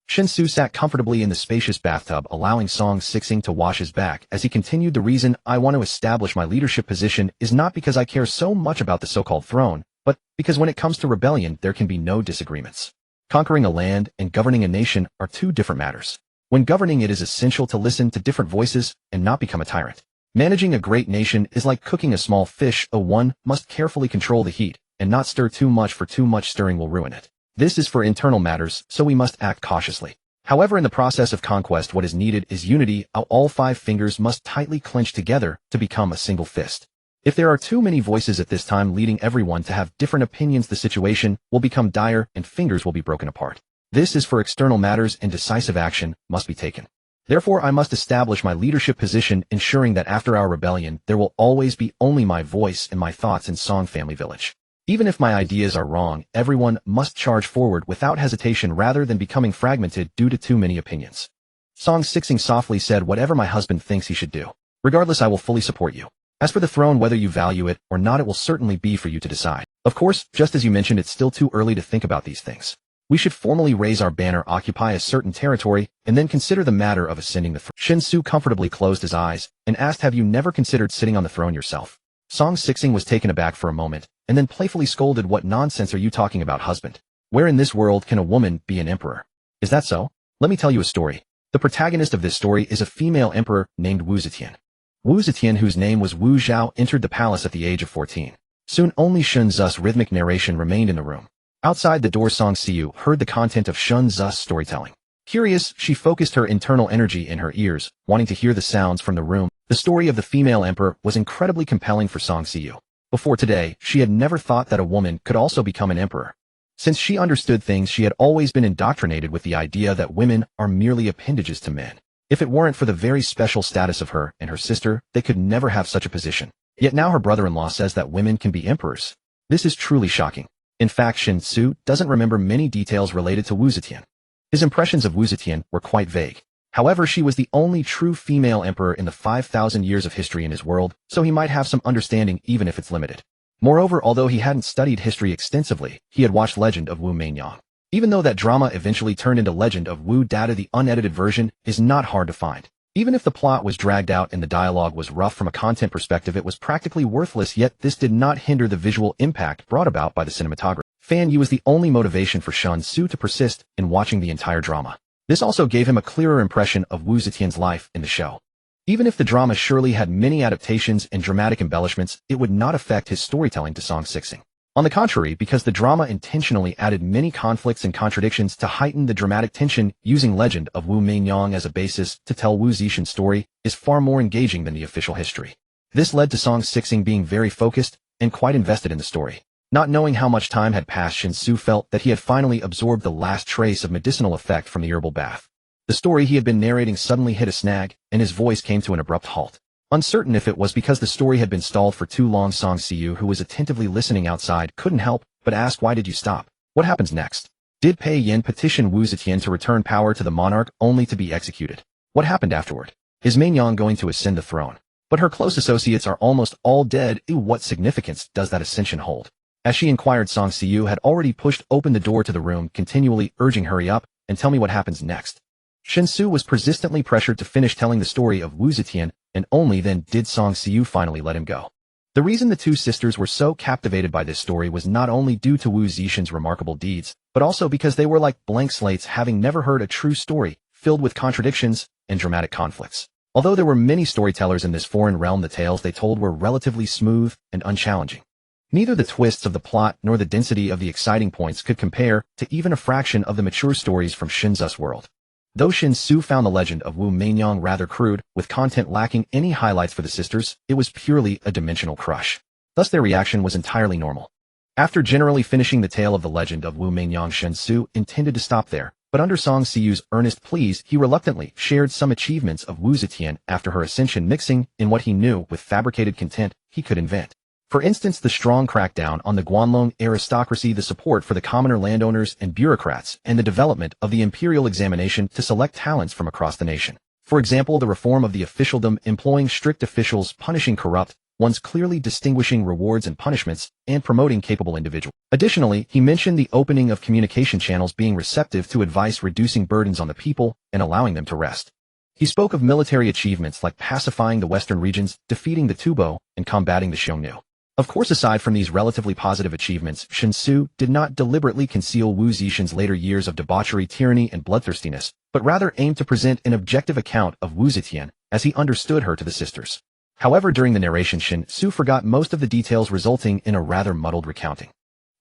Shen Xu sat comfortably in the spacious bathtub, allowing Song Xiqing to wash his back as he continued. The reason I want to establish my leadership position is not because I care so much about the so-called throne, but because when it comes to rebellion, there can be no disagreements. Conquering a land and governing a nation are two different matters. When governing, it is essential to listen to different voices and not become a tyrant. Managing a great nation is like cooking a small fish. One must carefully control the heat and not stir too much, for too much stirring will ruin it. This is for internal matters, so we must act cautiously. However, in the process of conquest, what is needed is unity. All 5 fingers must tightly clench together to become a single fist. If there are too many voices at this time, leading everyone to have different opinions, the situation will become dire and fingers will be broken apart. This is for external matters, and decisive action must be taken. Therefore, I must establish my leadership position, ensuring that after our rebellion, there will always be only my voice and my thoughts in Song family village. Even if my ideas are wrong, everyone must charge forward without hesitation rather than becoming fragmented due to too many opinions. Song Xiqing softly said, whatever my husband thinks he should do. Regardless, I will fully support you. As for the throne, whether you value it or not, it will certainly be for you to decide. Of course, just as you mentioned, it's still too early to think about these things. We should formally raise our banner, occupy a certain territory, and then consider the matter of ascending the throne. Shen Xu comfortably closed his eyes and asked, have you never considered sitting on the throne yourself? Song Xiqing was taken aback for a moment, and then playfully scolded, what nonsense are you talking about, husband? Where in this world can a woman be an emperor? Is that so? Let me tell you a story. The protagonist of this story is a female emperor named Wu Zetian. Wu Zetian, whose name was Wu Zhao, entered the palace at the age of 14. Soon only Shen Xu's rhythmic narration remained in the room. Outside the door, Song Xiu heard the content of Shen Xu's storytelling. Curious, she focused her internal energy in her ears, wanting to hear the sounds from the room. The story of the female emperor was incredibly compelling for Song Xiu. Before today, she had never thought that a woman could also become an emperor. Since she understood things, she had always been indoctrinated with the idea that women are merely appendages to men. If it weren't for the very special status of her and her sister, they could never have such a position. Yet now her brother-in-law says that women can be emperors. This is truly shocking. In fact, Shen Xu doesn't remember many details related to Wu Zetian. His impressions of Wu Zetian were quite vague. However, she was the only true female emperor in the 5,000 years of history in his world, so he might have some understanding even if it's limited. Moreover, although he hadn't studied history extensively, he had watched Legend of Wu Meinyang. Even though that drama eventually turned into Legend of Wu Data, the unedited version is not hard to find. Even if the plot was dragged out and the dialogue was rough from a content perspective, it was practically worthless, yet this did not hinder the visual impact brought about by the cinematography. Fan Yu was the only motivation for Shen Xu to persist in watching the entire drama. This also gave him a clearer impression of Wu Zetian's life in the show. Even if the drama surely had many adaptations and dramatic embellishments, it would not affect his storytelling to Song Xiqing. On the contrary, because the drama intentionally added many conflicts and contradictions to heighten the dramatic tension, using Legend of Wu Meinyang as a basis to tell Wu Zetian's story is far more engaging than the official history. This led to Song Xiqing being very focused and quite invested in the story. Not knowing how much time had passed, Shen Xu felt that he had finally absorbed the last trace of medicinal effect from the herbal bath. The story he had been narrating suddenly hit a snag, and his voice came to an abrupt halt. Uncertain if it was because the story had been stalled for too long, Song Xiu, who was attentively listening outside, couldn't help but ask, why did you stop? What happens next? Did Pei Yin petition Wu Zetian to return power to the monarch only to be executed? What happened afterward? Is Meinyang going to ascend the throne? But her close associates are almost all dead. What significance does that ascension hold? As she inquired, Song Xiu had already pushed open the door to the room, continually urging, hurry up and tell me what happens next. Shen Xu was persistently pressured to finish telling the story of Wu Zetian, and only then did Song Xiu finally let him go. The reason the two sisters were so captivated by this story was not only due to Wu Zetian's remarkable deeds, but also because they were like blank slates, having never heard a true story, filled with contradictions and dramatic conflicts. Although there were many storytellers in this foreign realm, the tales they told were relatively smooth and unchallenging. Neither the twists of the plot nor the density of the exciting points could compare to even a fraction of the mature stories from Shen Xu's world. Though Shen Xu found the legend of Wu Meinyang rather crude, with content lacking any highlights for the sisters, it was purely a dimensional crush. Thus their reaction was entirely normal. After generally finishing the tale of the legend of Wu Meinyang, Shen Xu intended to stop there, but under Song Siyu's earnest pleas, he reluctantly shared some achievements of Wu Zetian after her ascension, mixing in what he knew with fabricated content he could invent. For instance, the strong crackdown on the Guanlong aristocracy, the support for the commoner landowners and bureaucrats, and the development of the imperial examination to select talents from across the nation. For example, the reform of the officialdom, employing strict officials, punishing corrupt ones, clearly distinguishing rewards and punishments, and promoting capable individuals. Additionally, he mentioned the opening of communication channels being receptive to advice, reducing burdens on the people and allowing them to rest. He spoke of military achievements like pacifying the western regions, defeating the Tubo, and combating the Xiongnu. Of course, aside from these relatively positive achievements, Shen Xu did not deliberately conceal Wu Zetian's later years of debauchery, tyranny, and bloodthirstiness, but rather aimed to present an objective account of Wu Zetian as he understood her to the sisters. However, during the narration, Shen Xu forgot most of the details, resulting in a rather muddled recounting.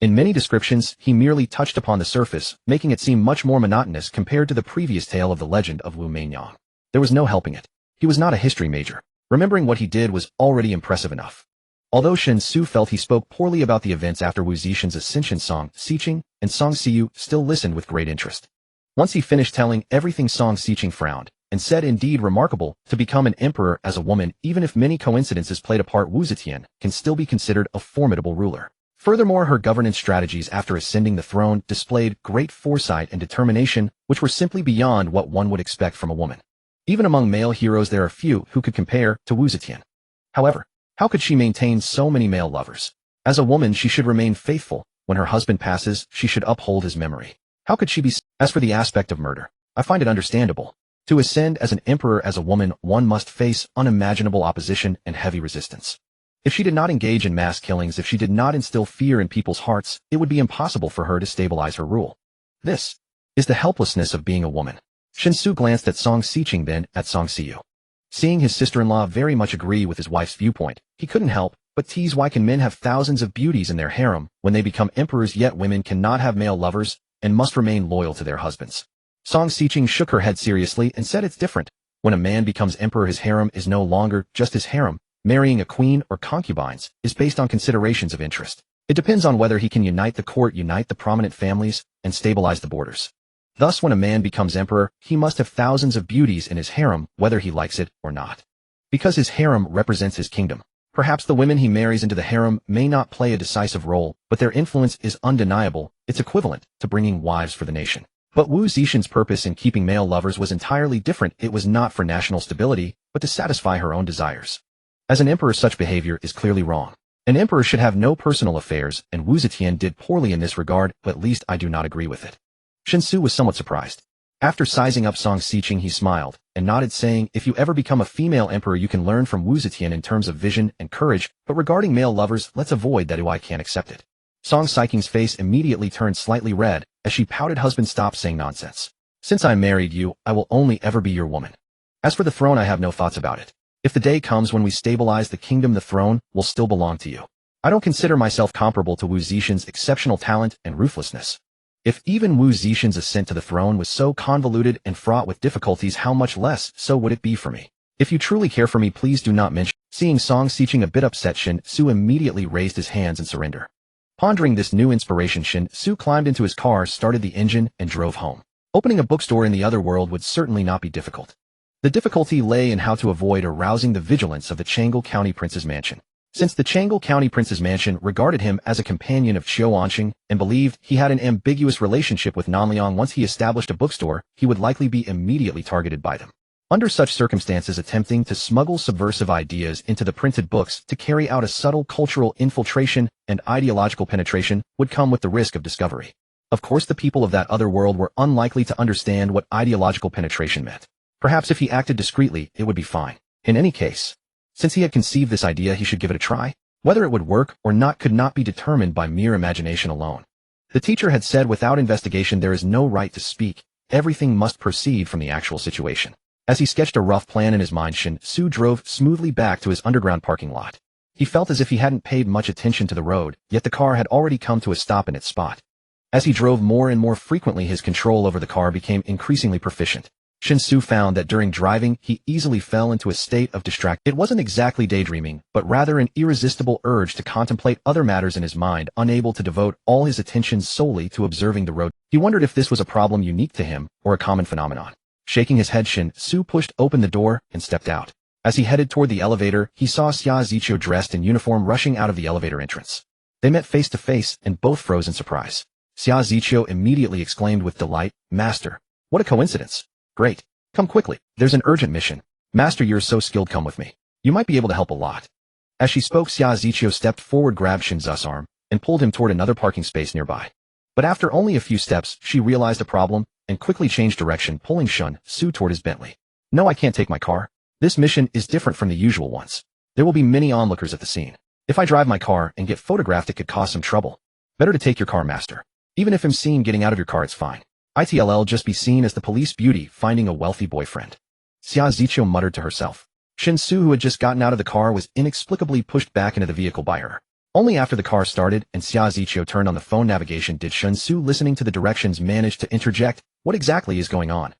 In many descriptions, he merely touched upon the surface, making it seem much more monotonous compared to the previous tale of the legend of Wu Meinyang. There was no helping it. He was not a history major. Remembering what he did was already impressive enough. Although Shen Xu felt he spoke poorly about the events after Wu Zetian's ascension, Song Xiqing and Song Siyu still listened with great interest. Once he finished telling everything, Song Xiqing frowned and said, "Indeed remarkable to become an emperor as a woman. Even if many coincidences played a part, Wu Zetian can still be considered a formidable ruler." Furthermore, her governance strategies after ascending the throne displayed great foresight and determination, which were simply beyond what one would expect from a woman. Even among male heroes, there are few who could compare to Wu Zetian. However, how could she maintain so many male lovers? As a woman, she should remain faithful. When her husband passes, she should uphold his memory. How could she be? As for the aspect of murder, I find it understandable. To ascend as an emperor as a woman, one must face unimaginable opposition and heavy resistance. If she did not engage in mass killings, if she did not instill fear in people's hearts, it would be impossible for her to stabilize her rule. This is the helplessness of being a woman. Shen Xu glanced at Song Xiqing, then at Song Siyu. Seeing his sister-in-law very much agree with his wife's viewpoint, he couldn't help but tease, why can men have thousands of beauties in their harem when they become emperors, yet women cannot have male lovers and must remain loyal to their husbands? Song Xiqing shook her head seriously and said, "It's different. When a man becomes emperor, his harem is no longer just his harem. Marrying a queen or concubines is based on considerations of interest. It depends on whether he can unite the court, unite the prominent families, and stabilize the borders. Thus, when a man becomes emperor, he must have thousands of beauties in his harem, whether he likes it or not. Because his harem represents his kingdom. Perhaps the women he marries into the harem may not play a decisive role, but their influence is undeniable. It's equivalent to bringing wives for the nation." But Wu Zetian's purpose in keeping male lovers was entirely different. It was not for national stability, but to satisfy her own desires. As an emperor, such behavior is clearly wrong. An emperor should have no personal affairs, and Wu Zetian did poorly in this regard, but at least I do not agree with it. Shen Xu was somewhat surprised. After sizing up Song Xiqing, he smiled and nodded, saying, "If you ever become a female emperor, you can learn from Wu Zetian in terms of vision and courage, but regarding male lovers, let's avoid that. I can't accept it." Song Xiqing's face immediately turned slightly red as she pouted, "Husband, stop saying nonsense. Since I married you, I will only ever be your woman. As for the throne, I have no thoughts about it. If the day comes when we stabilize the kingdom, the throne will still belong to you. I don't consider myself comparable to Wu Zetian's exceptional talent and ruthlessness. If even Wu Zetian's ascent to the throne was so convoluted and fraught with difficulties, how much less so would it be for me? If you truly care for me, please do not mention." Seeing Song Xiqing a bit upset, Shen Xu immediately raised his hands in surrender. Pondering this new inspiration, Shen Xu climbed into his car, started the engine, and drove home. Opening a bookstore in the other world would certainly not be difficult. The difficulty lay in how to avoid arousing the vigilance of the Changle County Prince's mansion. Since the Changle County Prince's mansion regarded him as a companion of Qiu Anqing and believed he had an ambiguous relationship with Nanliang, once he established a bookstore, he would likely be immediately targeted by them. Under such circumstances, attempting to smuggle subversive ideas into the printed books to carry out a subtle cultural infiltration and ideological penetration would come with the risk of discovery. Of course, the people of that other world were unlikely to understand what ideological penetration meant. Perhaps if he acted discreetly, it would be fine. In any case, since he had conceived this idea, he should give it a try. Whether it would work or not could not be determined by mere imagination alone. The teacher had said, "Without investigation there is no right to speak," everything must proceed from the actual situation. As he sketched a rough plan in his mind, Shen Xu drove smoothly back to his underground parking lot. He felt as if he hadn't paid much attention to the road, yet the car had already come to a stop in its spot. As he drove more and more frequently, his control over the car became increasingly proficient. Shen Xu found that during driving, he easily fell into a state of distraction. It wasn't exactly daydreaming, but rather an irresistible urge to contemplate other matters in his mind, unable to devote all his attention solely to observing the road. He wondered if this was a problem unique to him, or a common phenomenon. Shaking his head, Shen Xu pushed open the door and stepped out. As he headed toward the elevator, he saw Xia Ziqiu dressed in uniform rushing out of the elevator entrance. They met face to face and both froze in surprise. Xia Ziqiu immediately exclaimed with delight, "Master, what a coincidence. Great. Come quickly. There's an urgent mission. Master, you're so skilled, come with me. You might be able to help a lot." As she spoke, Xia Ziqiu stepped forward, grabbed Shen Xu's arm, and pulled him toward another parking space nearby. But after only a few steps, she realized a problem and quickly changed direction, pulling Shen Xu toward his Bentley. "No, I can't take my car. This mission is different from the usual ones. There will be many onlookers at the scene. If I drive my car and get photographed, it could cause some trouble. Better to take your car, Master. Even if I'm seen getting out of your car, it's fine. It'll just be seen as the police beauty finding a wealthy boyfriend." Xia Ziqiu muttered to herself. Shen Xu, who had just gotten out of the car, was inexplicably pushed back into the vehicle by her. Only after the car started and Xia Ziqiu turned on the phone navigation did Shen Xu, listening to the directions, manage to interject, "What exactly is going on?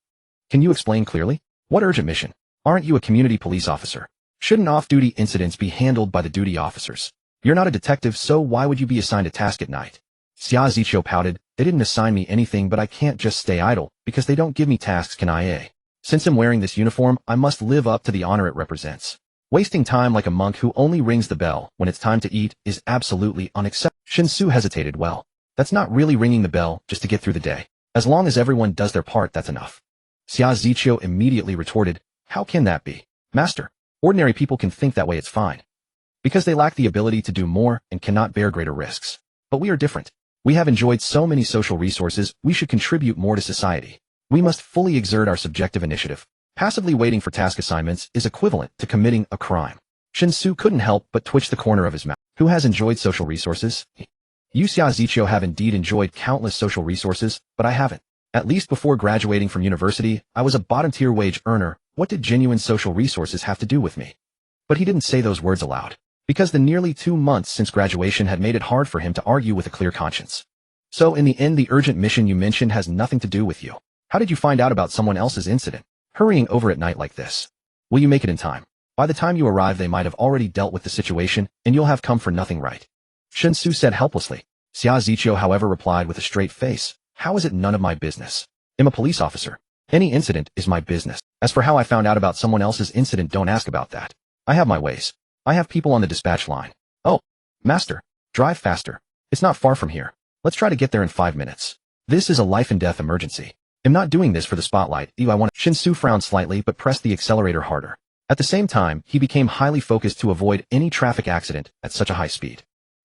Can you explain clearly? What urgent mission? Aren't you a community police officer? Shouldn't off-duty incidents be handled by the duty officers? You're not a detective, so why would you be assigned a task at night?" Xia Ziqiu pouted, "They didn't assign me anything, but I can't just stay idle, because they don't give me tasks, can I? Since I'm wearing this uniform, I must live up to the honor it represents. Wasting time like a monk who only rings the bell when it's time to eat is absolutely unacceptable." Shen Xu hesitated. "Well, that's not really ringing the bell just to get through the day. As long as everyone does their part, that's enough." Xia Ziqiu immediately retorted, "How can that be, Master? Ordinary people can think that way, it's fine. Because they lack the ability to do more and cannot bear greater risks. But we are different. We have enjoyed so many social resources, we should contribute more to society. We must fully exert our subjective initiative. Passively waiting for task assignments is equivalent to committing a crime." Shen Xu couldn't help but twitch the corner of his mouth. "Who has enjoyed social resources? You, Xia Ziqiu, have indeed enjoyed countless social resources, but I haven't. At least before graduating from university, I was a bottom-tier wage earner. What did genuine social resources have to do with me?" But he didn't say those words aloud, because the nearly 2 months since graduation had made it hard for him to argue with a clear conscience. "So in the end, the urgent mission you mentioned has nothing to do with you. How did you find out about someone else's incident? Hurrying over at night like this. Will you make it in time? By the time you arrive, they might have already dealt with the situation, and you'll have come for nothing, right?" Shen Xu said helplessly. Xia Ziqiu, however, replied with a straight face, "How is it none of my business? I'm a police officer. Any incident is my business. As for how I found out about someone else's incident, don't ask about that. I have my ways. I have people on the dispatch line." "Oh, Master, drive faster. It's not far from here. Let's try to get there in 5 minutes. This is a life-and-death emergency. I'm not doing this for the spotlight. I want." Shen Xu frowned slightly but pressed the accelerator harder. At the same time, he became highly focused to avoid any traffic accident at such a high speed.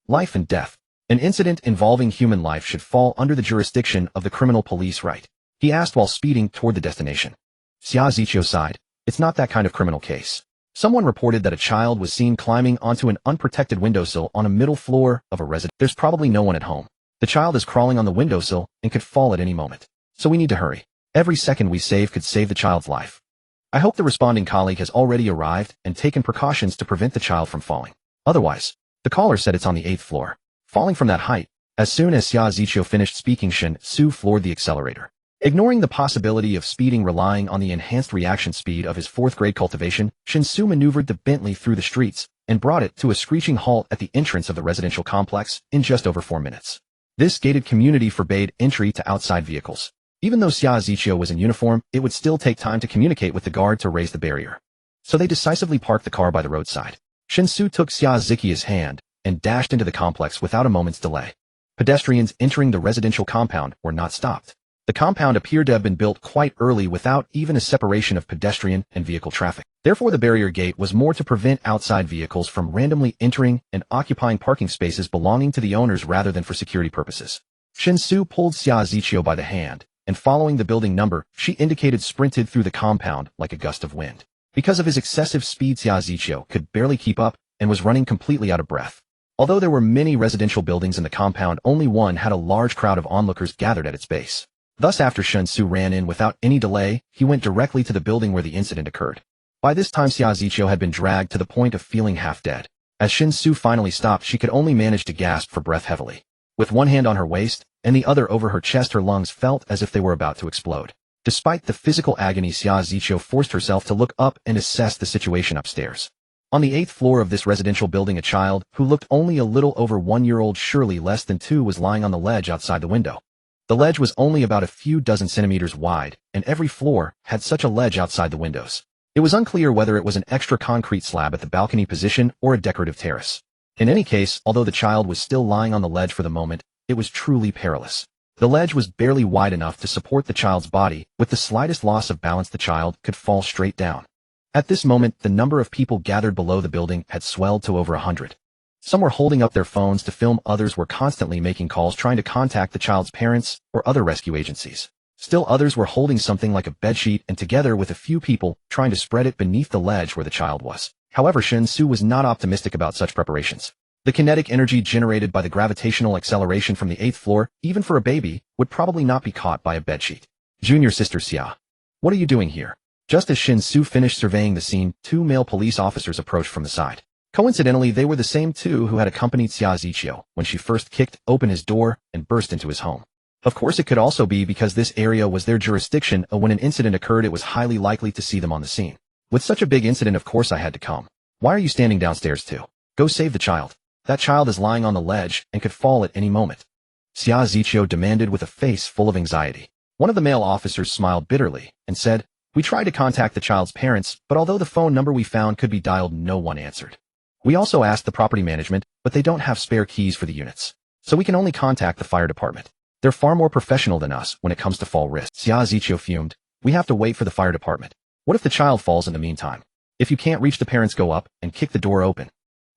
Life and death. An incident involving human life should fall under the jurisdiction of the criminal police, right? He asked while speeding toward the destination. Xia Ziqiu sighed. "It's not that kind of criminal case. Someone reported that a child was seen climbing onto an unprotected windowsill on a middle floor of a residence. There's probably no one at home. The child is crawling on the windowsill and could fall at any moment. So we need to hurry. Every second we save could save the child's life. I hope the responding colleague has already arrived and taken precautions to prevent the child from falling. Otherwise," the caller said, "it's on the 8th floor. Falling from that height." As soon as Xia Ziqiu finished speaking, Shen Xu floored the accelerator. Ignoring the possibility of speeding, relying on the enhanced reaction speed of his 4th-grade cultivation, Shen Xu maneuvered the Bentley through the streets and brought it to a screeching halt at the entrance of the residential complex in just over 4 minutes. This gated community forbade entry to outside vehicles. Even though Xia Ziqiu was in uniform, it would still take time to communicate with the guard to raise the barrier. So they decisively parked the car by the roadside. Shen Xu took Xia Ziqiu's hand and dashed into the complex without a moment's delay. Pedestrians entering the residential compound were not stopped. The compound appeared to have been built quite early without even a separation of pedestrian and vehicle traffic. Therefore, the barrier gate was more to prevent outside vehicles from randomly entering and occupying parking spaces belonging to the owners rather than for security purposes. Shen Xu pulled Xia Ziqiu by the hand, and following the building number she indicated, sprinted through the compound like a gust of wind. Because of his excessive speed, Xia Ziqiu could barely keep up and was running completely out of breath. Although there were many residential buildings in the compound, only one had a large crowd of onlookers gathered at its base. Thus after Shen Xu ran in without any delay, he went directly to the building where the incident occurred. By this time Xia Ziqiu had been dragged to the point of feeling half dead. As Shen Xu finally stopped, she could only manage to gasp for breath heavily. With one hand on her waist, and the other over her chest, her lungs felt as if they were about to explode. Despite the physical agony, Xia Ziqiu forced herself to look up and assess the situation upstairs. On the 8th floor of this residential building, a child, who looked only a little over 1 year old, surely less than 2, was lying on the ledge outside the window. The ledge was only about a few dozen centimeters wide, and every floor had such a ledge outside the windows. It was unclear whether it was an extra concrete slab at the balcony position or a decorative terrace. In any case, although the child was still lying on the ledge for the moment, it was truly perilous. The ledge was barely wide enough to support the child's body. With the slightest loss of balance, the child could fall straight down. At this moment, the number of people gathered below the building had swelled to over 100. Some were holding up their phones to film, others were constantly making calls trying to contact the child's parents or other rescue agencies. Still others were holding something like a bedsheet and, together with a few people, trying to spread it beneath the ledge where the child was. However, Shen Xu was not optimistic about such preparations. The kinetic energy generated by the gravitational acceleration from the 8th floor, even for a baby, would probably not be caught by a bedsheet. Junior sister Xia, what are you doing here? Just as Shen Xu finished surveying the scene, 2 male police officers approached from the side. Coincidentally, they were the same 2 who had accompanied Xia Ziqiu when she first kicked open his door and burst into his home. Of course, it could also be because this area was their jurisdiction, and when an incident occurred, it was highly likely to see them on the scene. With such a big incident, of course I had to come. Why are you standing downstairs too? Go save the child. That child is lying on the ledge and could fall at any moment. Xia Ziqiu demanded with a face full of anxiety. One of the male officers smiled bitterly and said, "We tried to contact the child's parents, but although the phone number we found could be dialed, no one answered. We also asked the property management, but they don't have spare keys for the units. So we can only contact the fire department. They're far more professional than us when it comes to fall risk." Xia Ziqiu fumed. "We have to wait for the fire department. What if the child falls in the meantime? If you can't reach the parents, go up and kick the door open.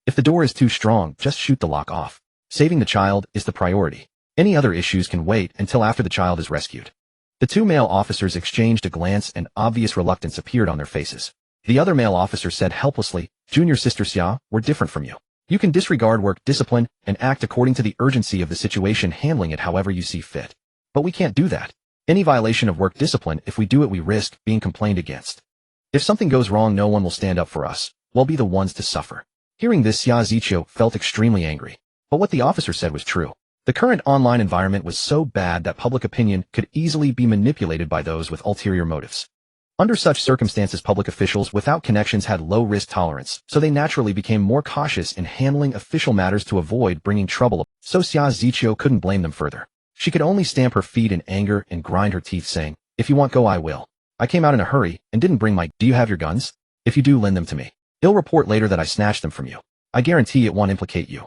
If the door is too strong, just shoot the lock off. Saving the child is the priority. Any other issues can wait until after the child is rescued." The 2 male officers exchanged a glance, and obvious reluctance appeared on their faces. The other male officer said helplessly, "Junior sister Xia, we're different from you. You can disregard work discipline and act according to the urgency of the situation, handling it however you see fit. But we can't do that. Any violation of work discipline, if we do it, we risk being complained against. If something goes wrong, no one will stand up for us. We'll be the ones to suffer." Hearing this, Xia Ziqiu felt extremely angry. But what the officer said was true. The current online environment was so bad that public opinion could easily be manipulated by those with ulterior motives. Under such circumstances, public officials without connections had low risk tolerance, so they naturally became more cautious in handling official matters to avoid bringing trouble. So Xia Ziqiu couldn't blame them further. She could only stamp her feet in anger and grind her teeth, saying, "If you want, go, I will. I came out in a hurry and didn't bring my... Do you have your guns? If you do, lend them to me. I'll report later that I snatched them from you. I guarantee it won't implicate you."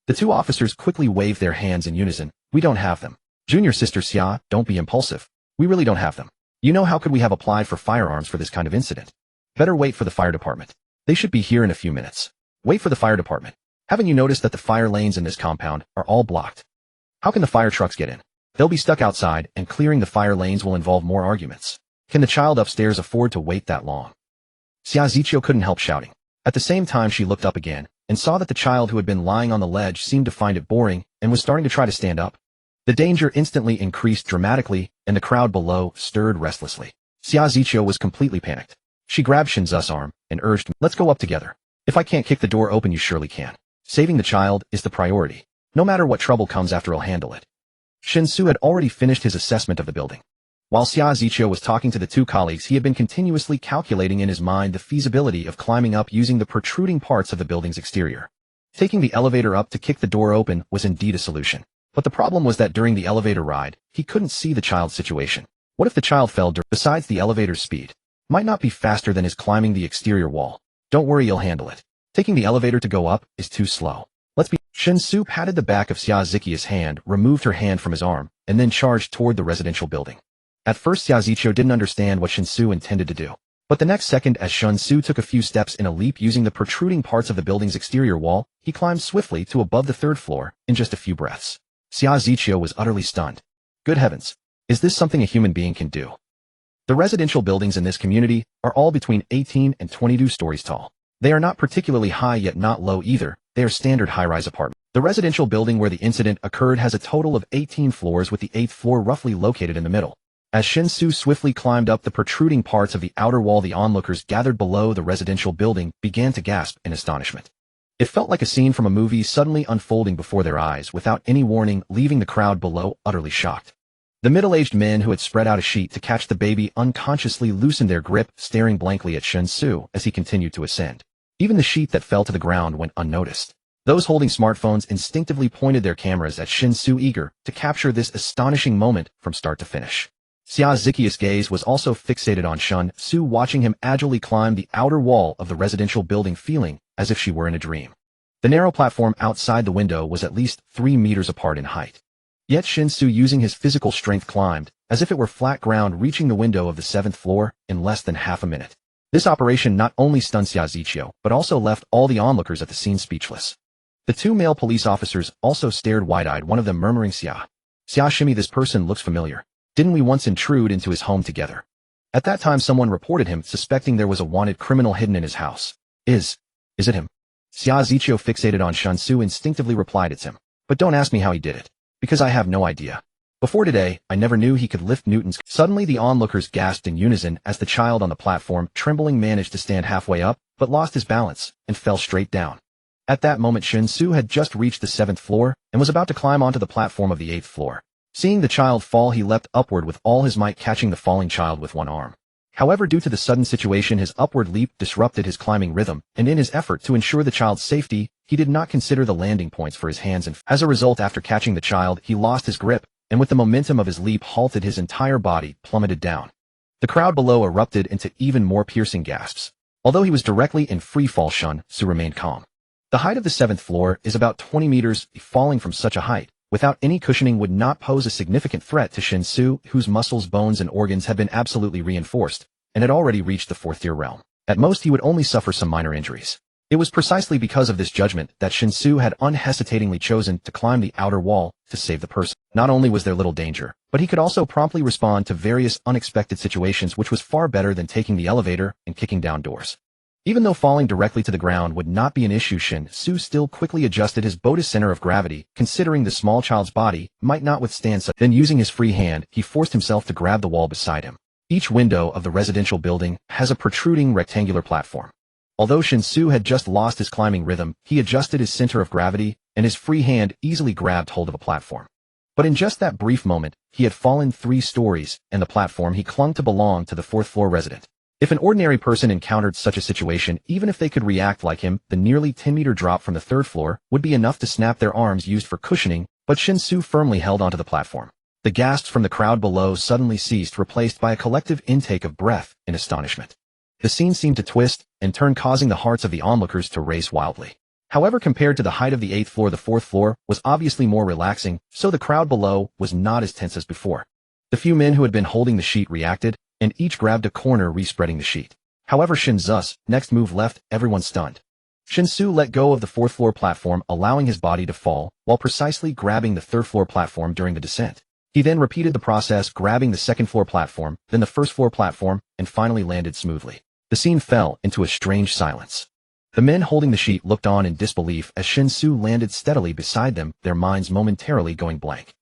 The 2 officers quickly waved their hands in unison. "We don't have them. Junior sister Xia, don't be impulsive. We really don't have them. You know, how could we have applied for firearms for this kind of incident? Better wait for the fire department. They should be here in a few minutes. Wait for the fire department. Haven't you noticed that the fire lanes in this compound are all blocked? How can the fire trucks get in? They'll be stuck outside, and clearing the fire lanes will involve more arguments. Can the child upstairs afford to wait that long?" Xia Ziqiu couldn't help shouting. At the same time, she looked up again and saw that the child who had been lying on the ledge seemed to find it boring and was starting to try to stand up. The danger instantly increased dramatically, and the crowd below stirred restlessly. Xia Ziqiu was completely panicked. She grabbed Shen Xu's arm and urged, "Let's go up together. If I can't kick the door open, you surely can. Saving the child is the priority. No matter what trouble comes after, I'll handle it." Shen Xu had already finished his assessment of the building. While Xia Ziqiu was talking to the 2 colleagues, he had been continuously calculating in his mind the feasibility of climbing up using the protruding parts of the building's exterior. Taking the elevator up to kick the door open was indeed a solution. But the problem was that during the elevator ride, he couldn't see the child's situation. What if the child fell? Besides, the elevator's speed might not be faster than his climbing the exterior wall. "Don't worry, you'll handle it. Taking the elevator to go up is too slow. Let's be..." Shen Xu patted the back of Xia Ziqiu's hand, removed her hand from his arm, and then charged toward the residential building. At first, Xia Ziqiu didn't understand what Shen Xu intended to do. But the next second, as Shen Xu took a few steps in a leap using the protruding parts of the building's exterior wall, he climbed swiftly to above the 3rd floor in just a few breaths. Xia Ziqiu was utterly stunned. Good heavens! Is this something a human being can do? The residential buildings in this community are all between 18 and 22 stories tall. They are not particularly high, yet not low either, They are standard high-rise apartments. The residential building where the incident occurred has a total of 18 floors, with the 8th floor roughly located in the middle. As Shen Xu swiftly climbed up the protruding parts of the outer wall, the onlookers gathered below the residential building began to gasp in astonishment. It felt like a scene from a movie suddenly unfolding before their eyes without any warning, leaving the crowd below utterly shocked. The middle-aged men who had spread out a sheet to catch the baby unconsciously loosened their grip, staring blankly at Shen Xu as he continued to ascend. Even the sheet that fell to the ground went unnoticed. Those holding smartphones instinctively pointed their cameras at Shen Xu, eager to capture this astonishing moment from start to finish. Xia's Zikius gaze was also fixated on Shen Xu, watching him agilely climb the outer wall of the residential building, feeling as if she were in a dream. The narrow platform outside the window was at least 3 meters apart in height. Yet Shen Xu, using his physical strength, climbed as if it were flat ground, reaching the window of the 7th floor in less than half a minute. This operation not only stunned Xia Ziqiu, but also left all the onlookers at the scene speechless. The 2 male police officers also stared wide-eyed, one of them murmuring, Xia Shimi, this person looks familiar. Didn't we once intrude into his home together? At that time someone reported him, suspecting there was a wanted criminal hidden in his house. Is it him? Xia Ziqiu, fixated on Shen Xu, instinctively replied, it's him. But don't ask me how he did it. Because I have no idea. Before today, I never knew he could lift Newtons. Suddenly the onlookers gasped in unison as the child on the platform, trembling, managed to stand halfway up, but lost his balance and fell straight down. At that moment Shen Xu had just reached the 7th floor and was about to climb onto the platform of the 8th floor. Seeing the child fall, he leapt upward with all his might, catching the falling child with one arm. However, due to the sudden situation, his upward leap disrupted his climbing rhythm, and in his effort to ensure the child's safety, he did not consider the landing points for his hands, and as a result, after catching the child, he lost his grip, and with the momentum of his leap halted, his entire body plummeted down. The crowd below erupted into even more piercing gasps. Although he was directly in free fall, Shen Xu remained calm. The height of the 7th floor is about 20 meters. Falling from such a height without any cushioning would not pose a significant threat to Shen Xu, whose muscles, bones, and organs had been absolutely reinforced, and had already reached the 4th-tier realm. At most, he would only suffer some minor injuries. It was precisely because of this judgment that Shen Xu had unhesitatingly chosen to climb the outer wall to save the person. Not only was there little danger, but he could also promptly respond to various unexpected situations, which was far better than taking the elevator and kicking down doors. Even though falling directly to the ground would not be an issue, Shen Xu still quickly adjusted his body's center of gravity, considering the small child's body might not withstand such. Then, using his free hand, he forced himself to grab the wall beside him. Each window of the residential building has a protruding rectangular platform. Although Shen Xu had just lost his climbing rhythm, he adjusted his center of gravity, and his free hand easily grabbed hold of a platform. But in just that brief moment, he had fallen 3 stories, and the platform he clung to belonged to the 4th-floor resident. If an ordinary person encountered such a situation, even if they could react like him, the nearly 10-meter drop from the 3rd floor would be enough to snap their arms used for cushioning, but Shen Xu firmly held onto the platform. The gasps from the crowd below suddenly ceased, replaced by a collective intake of breath in astonishment. The scene seemed to twist and turn, causing the hearts of the onlookers to race wildly. However, compared to the height of the 8th floor, the 4th floor was obviously more relaxing, so the crowd below was not as tense as before. The few men who had been holding the sheet reacted, and each grabbed a corner, respreading the sheet. However, Shen Xu's next move left everyone stunned. Shen Xu let go of the 4th-floor platform, allowing his body to fall, while precisely grabbing the 3rd-floor platform during the descent. He then repeated the process, grabbing the 2nd-floor platform, then the 1st-floor platform, and finally landed smoothly. The scene fell into a strange silence. The men holding the sheet looked on in disbelief as Shen Xu landed steadily beside them, their minds momentarily going blank.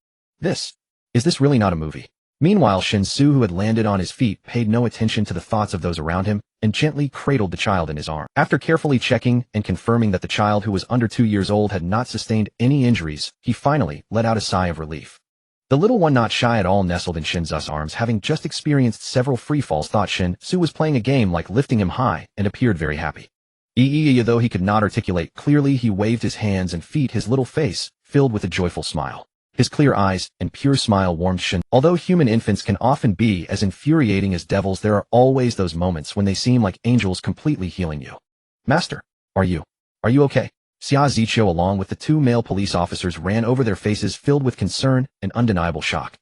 Is this really not a movie? Meanwhile, Shen Xu, who had landed on his feet, paid no attention to the thoughts of those around him and gently cradled the child in his arms. After carefully checking and confirming that the child, who was under 2 years old, had not sustained any injuries, he finally let out a sigh of relief. The little one, not shy at all, nestled in Shen Xu's arms, having just experienced several free falls, thought Shen Xu was playing a game like lifting him high, and appeared very happy. Though he could not articulate clearly, he waved his hands and feet, his little face filled with a joyful smile. His clear eyes and pure smile warmed Shen. Although human infants can often be as infuriating as devils, there are always those moments when they seem like angels completely healing you. Master, are you okay? Xia Ziqiu, along with the 2 male police officers, ran over, their faces filled with concern and undeniable shock.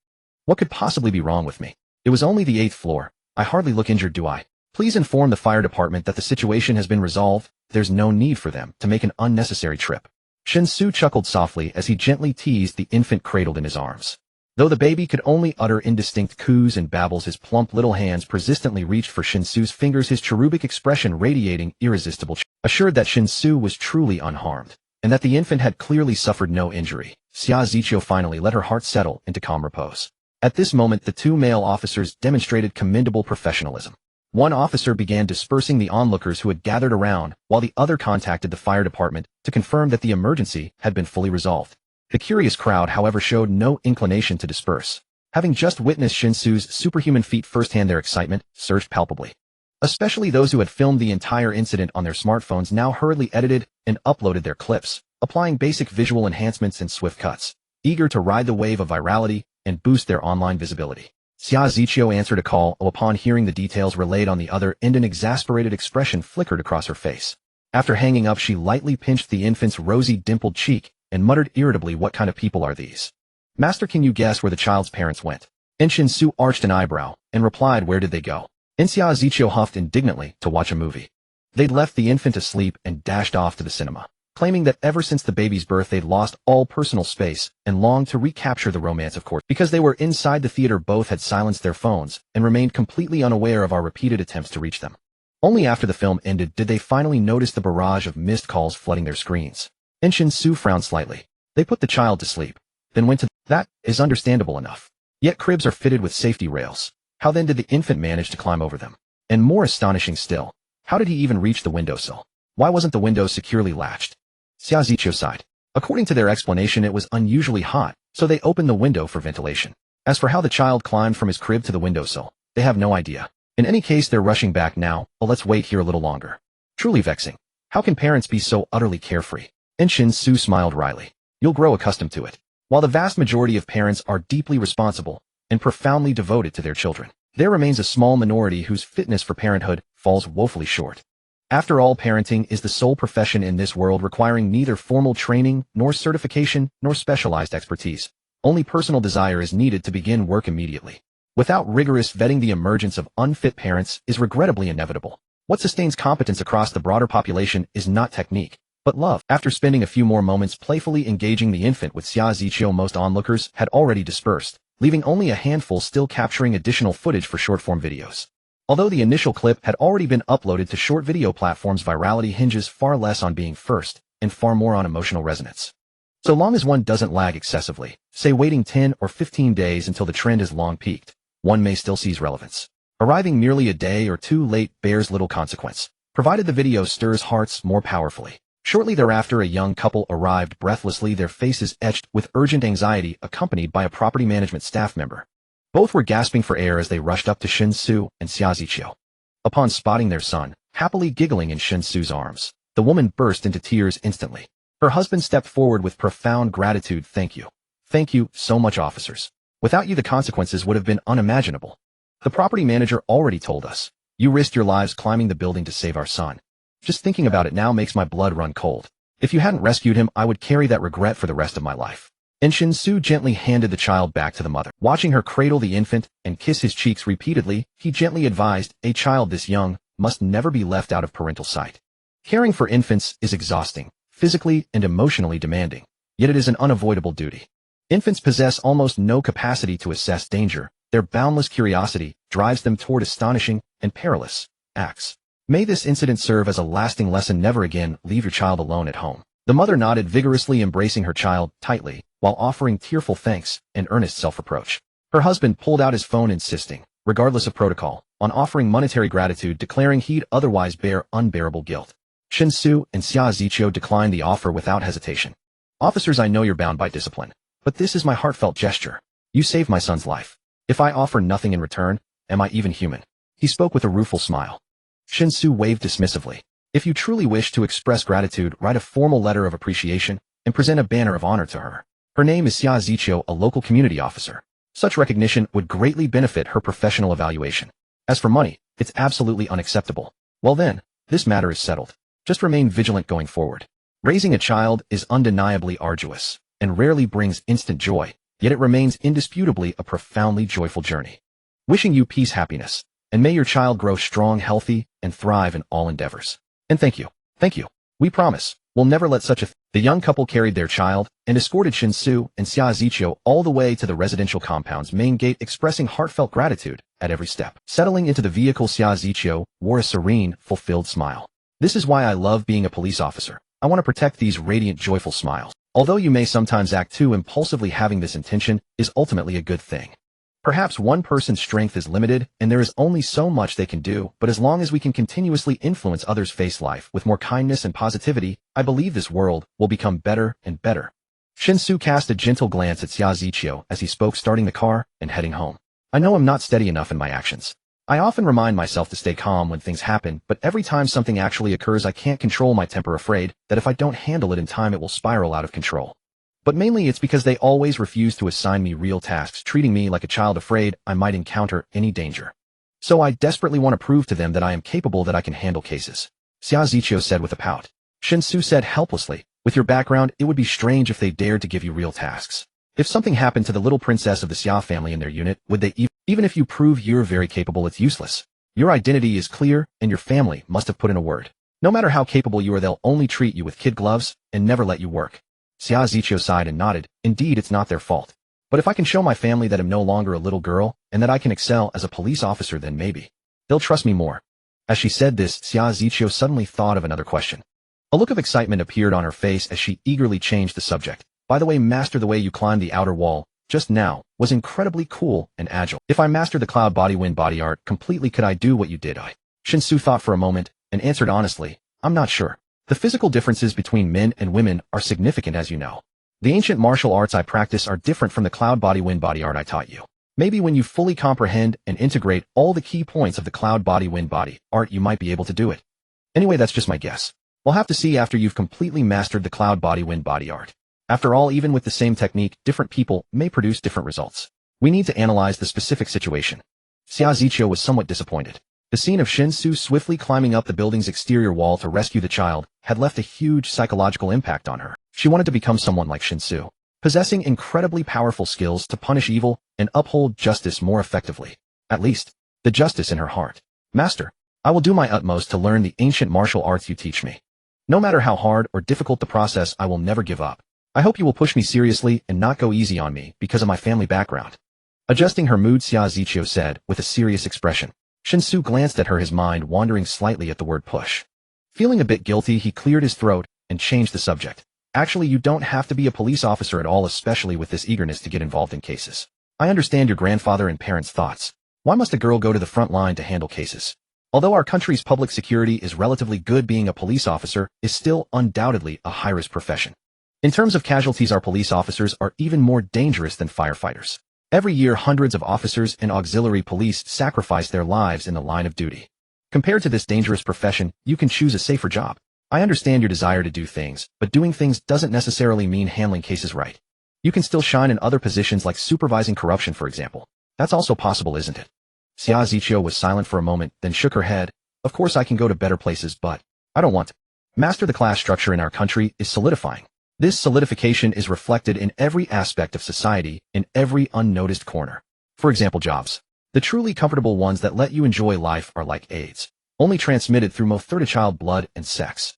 What could possibly be wrong with me? It was only the 8th floor. I hardly look injured, do I? Please inform the fire department that the situation has been resolved. There's no need for them to make an unnecessary trip. Shen Xu chuckled softly as he gently teased the infant cradled in his arms. Though the baby could only utter indistinct coos and babbles, his plump little hands persistently reached for Shen Xu's fingers, his cherubic expression radiating irresistible, assured that Shen Xu was truly unharmed. and that the infant had clearly suffered no injury. Xia Ziqiu finally let her heart settle into calm repose. At this moment, the two male officers demonstrated commendable professionalism. One officer began dispersing the onlookers who had gathered around, while the other contacted the fire department to confirm that the emergency had been fully resolved. The curious crowd, however, showed no inclination to disperse. Having just witnessed Shen Xu's superhuman feat firsthand, their excitement surged palpably. Especially those who had filmed the entire incident on their smartphones now hurriedly edited and uploaded their clips, applying basic visual enhancements and swift cuts, eager to ride the wave of virality and boost their online visibility. Xia Ziqiu answered a call upon hearing the details relayed on the other end. An exasperated expression flickered across her face. After hanging up, she lightly pinched the infant's rosy dimpled cheek and muttered irritably, "What kind of people are these? Master, can you guess where the child's parents went?" Shen Xu arched an eyebrow and replied, "Where did they go?" Xia Ziqiu huffed indignantly, "To watch a movie. They'd left the infant asleep and dashed off to the cinema, claiming that ever since the baby's birth they'd lost all personal space and longed to recapture the romance, of course. Because they were inside the theater, both had silenced their phones and remained completely unaware of our repeated attempts to reach them. Only after the film ended did they finally notice the barrage of missed calls flooding their screens." Shen Xu frowned slightly. "They put the child to sleep, then went to that is understandable enough. Yet cribs are fitted with safety rails. How then did the infant manage to climb over them? And more astonishing still, how did he even reach the windowsill? Why wasn't the window securely latched?" Xia Ziqiu sighed. According to their explanation, it was unusually hot, so they opened the window for ventilation. As for how the child climbed from his crib to the windowsill, they have no idea. In any case, they're rushing back now, but let's wait here a little longer. Truly vexing. How can parents be so utterly carefree? Shen Xu smiled wryly. "You'll grow accustomed to it." While the vast majority of parents are deeply responsible and profoundly devoted to their children, there remains a small minority whose fitness for parenthood falls woefully short. After all, parenting is the sole profession in this world requiring neither formal training, nor certification, nor specialized expertise. Only personal desire is needed to begin work immediately. Without rigorous vetting, the emergence of unfit parents is regrettably inevitable. What sustains competence across the broader population is not technique, but love. After spending a few more moments playfully engaging the infant with Xia Ziqiu, most onlookers had already dispersed, leaving only a handful still capturing additional footage for short-form videos. Although the initial clip had already been uploaded to short video platforms, virality hinges far less on being first and far more on emotional resonance. So long as one doesn't lag excessively, say waiting 10 or 15 days until the trend has long peaked, one may still seize relevance. Arriving merely a day or two late bears little consequence, provided the video stirs hearts more powerfully. Shortly thereafter, a young couple arrived breathlessly, their faces etched with urgent anxiety, accompanied by a property management staff member. Both were gasping for air as they rushed up to Shen Xu and Xia Ziqiu. Upon spotting their son, happily giggling in Shen Xu's arms, the woman burst into tears instantly. Her husband stepped forward with profound gratitude. "Thank you. Thank you so much, officers. Without you, the consequences would have been unimaginable. The property manager already told us. You risked your lives climbing the building to save our son. Just thinking about it now makes my blood run cold. If you hadn't rescued him, I would carry that regret for the rest of my life." Shen Xu gently handed the child back to the mother. Watching her cradle the infant and kiss his cheeks repeatedly, he gently advised, "A child this young must never be left out of parental sight. Caring for infants is exhausting, physically and emotionally demanding, yet it is an unavoidable duty. Infants possess almost no capacity to assess danger. Their boundless curiosity drives them toward astonishing and perilous acts. May this incident serve as a lasting lesson. Never again leave your child alone at home." The mother nodded, vigorously embracing her child tightly, while offering tearful thanks and earnest self-reproach. Her husband pulled out his phone, insisting, regardless of protocol, on offering monetary gratitude, declaring he'd otherwise bear unbearable guilt. Shen Xu and Xia Ziqiu declined the offer without hesitation. "Officers, I know you're bound by discipline, but this is my heartfelt gesture. You saved my son's life. If I offer nothing in return, am I even human?" He spoke with a rueful smile. Shen Xu waved dismissively. "If you truly wish to express gratitude, write a formal letter of appreciation and present a banner of honor to her. Her name is Xia Ziqiu, a local community officer. Such recognition would greatly benefit her professional evaluation. As for money, it's absolutely unacceptable. Well then, this matter is settled. Just remain vigilant going forward. Raising a child is undeniably arduous and rarely brings instant joy, yet it remains indisputably a profoundly joyful journey. Wishing you peace, happiness, and may your child grow strong, healthy, and thrive in all endeavors. And thank you. Thank you. We promise, we'll never let such a The young couple carried their child and escorted Shen Xu and Xia Ziqiu all the way to the residential compound's main gate, expressing heartfelt gratitude at every step. Settling into the vehicle, Xia Ziqiu wore a serene, fulfilled smile. "This is why I love being a police officer," I want to protect these radiant, joyful smiles. Although you may sometimes act too impulsively, having this intention is ultimately a good thing. Perhaps one person's strength is limited, and there is only so much they can do, but as long as we can continuously influence others' face life with more kindness and positivity, I believe this world will become better and better. Shen Xu cast a gentle glance at Xia Ziqiu as he spoke, starting the car and heading home. I know I'm not steady enough in my actions. I often remind myself to stay calm when things happen, but every time something actually occurs, I can't control my temper, afraid that if I don't handle it in time, it will spiral out of control. But mainly it's because they always refuse to assign me real tasks, treating me like a child, afraid I might encounter any danger. So I desperately want to prove to them that I am capable, that I can handle cases. Xia Ziqiu said with a pout. Shen Xu said helplessly, with your background, it would be strange if they dared to give you real tasks. If something happened to the little princess of the Xia family in their unit, would they even if you prove you're very capable, it's useless. Your identity is clear, and your family must have put in a word. No matter how capable you are, they'll only treat you with kid gloves and never let you work. Xia Ziqiu sighed and nodded. Indeed, it's not their fault. But if I can show my family that I'm no longer a little girl, and that I can excel as a police officer, then maybe they'll trust me more. As she said this, Xia Ziqiu suddenly thought of another question. A look of excitement appeared on her face as she eagerly changed the subject. By the way, master, the way you climbed the outer wall just now was incredibly cool and agile. If I mastered the cloud body wind body art completely, could I do what you did? Shen Xu thought for a moment and answered honestly, I'm not sure. The physical differences between men and women are significant, as you know. The ancient martial arts I practice are different from the cloud body wind body art I taught you. Maybe when you fully comprehend and integrate all the key points of the cloud body wind body art, you might be able to do it. Anyway, that's just my guess. We'll have to see after you've completely mastered the cloud body wind body art. After all, even with the same technique, different people may produce different results. We need to analyze the specific situation. Xia Ziqiu was somewhat disappointed. The scene of Shen Xu swiftly climbing up the building's exterior wall to rescue the child had left a huge psychological impact on her. She wanted to become someone like Shen Xu, possessing incredibly powerful skills to punish evil and uphold justice more effectively. At least, the justice in her heart. Master, I will do my utmost to learn the ancient martial arts you teach me. No matter how hard or difficult the process, I will never give up. I hope you will push me seriously and not go easy on me because of my family background. Adjusting her mood, Xia Ziqiu said with a serious expression. Shen Xu glanced at her, his mind wandering slightly at the word push. Feeling a bit guilty, he cleared his throat and changed the subject. Actually, you don't have to be a police officer at all, especially with this eagerness to get involved in cases. I understand your grandfather and parents' thoughts. Why must a girl go to the front line to handle cases? Although our country's public security is relatively good, being a police officer is still undoubtedly a high-risk profession. In terms of casualties, our police officers are even more dangerous than firefighters. Every year, hundreds of officers and auxiliary police sacrifice their lives in the line of duty. Compared to this dangerous profession, you can choose a safer job. I understand your desire to do things, but doing things doesn't necessarily mean handling cases right. You can still shine in other positions, like supervising corruption, for example. That's also possible, isn't it? Xia Ziqiu was silent for a moment, then shook her head. Of course I can go to better places, but I don't want to. Master, the class structure in our country is solidifying. This solidification is reflected in every aspect of society, in every unnoticed corner. For example, jobs. The truly comfortable ones that let you enjoy life are like AIDS, only transmitted through child blood and sex.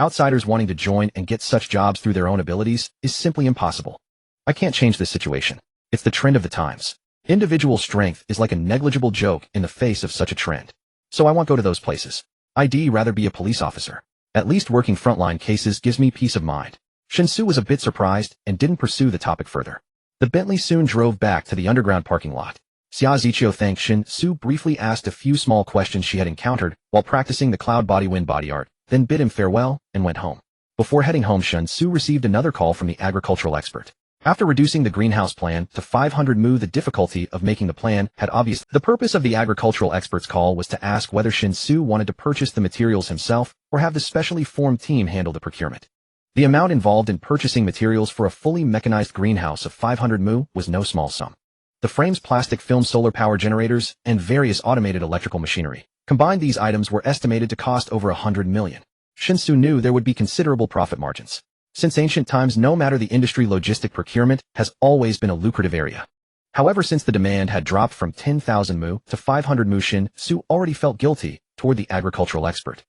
Outsiders wanting to join and get such jobs through their own abilities is simply impossible. I can't change this situation. It's the trend of the times. Individual strength is like a negligible joke in the face of such a trend. So I won't go to those places. I'd rather be a police officer. At least working frontline cases gives me peace of mind. Shen Xu was a bit surprised and didn't pursue the topic further. The Bentley soon drove back to the underground parking lot. Xia Ziqiu thanked Shen Xu, briefly asked a few small questions she had encountered while practicing the cloud body wind body art, then bid him farewell and went home. Before heading home, Shen Xu received another call from the agricultural expert. After reducing the greenhouse plan to 500 mu, the difficulty of making the plan had obviously. The purpose of the agricultural expert's call was to ask whether Shen Xu wanted to purchase the materials himself or have the specially formed team handle the procurement. The amount involved in purchasing materials for a fully mechanized greenhouse of 500 mu was no small sum. The frames, plastic film, solar power generators, and various automated electrical machinery. Combined, these items were estimated to cost over 100 million. Shen Xu knew there would be considerable profit margins. Since ancient times, no matter the industry, logistic procurement has always been a lucrative area. However, since the demand had dropped from 10,000 mu to 500 mu, Shen Xu already felt guilty toward the agricultural expert.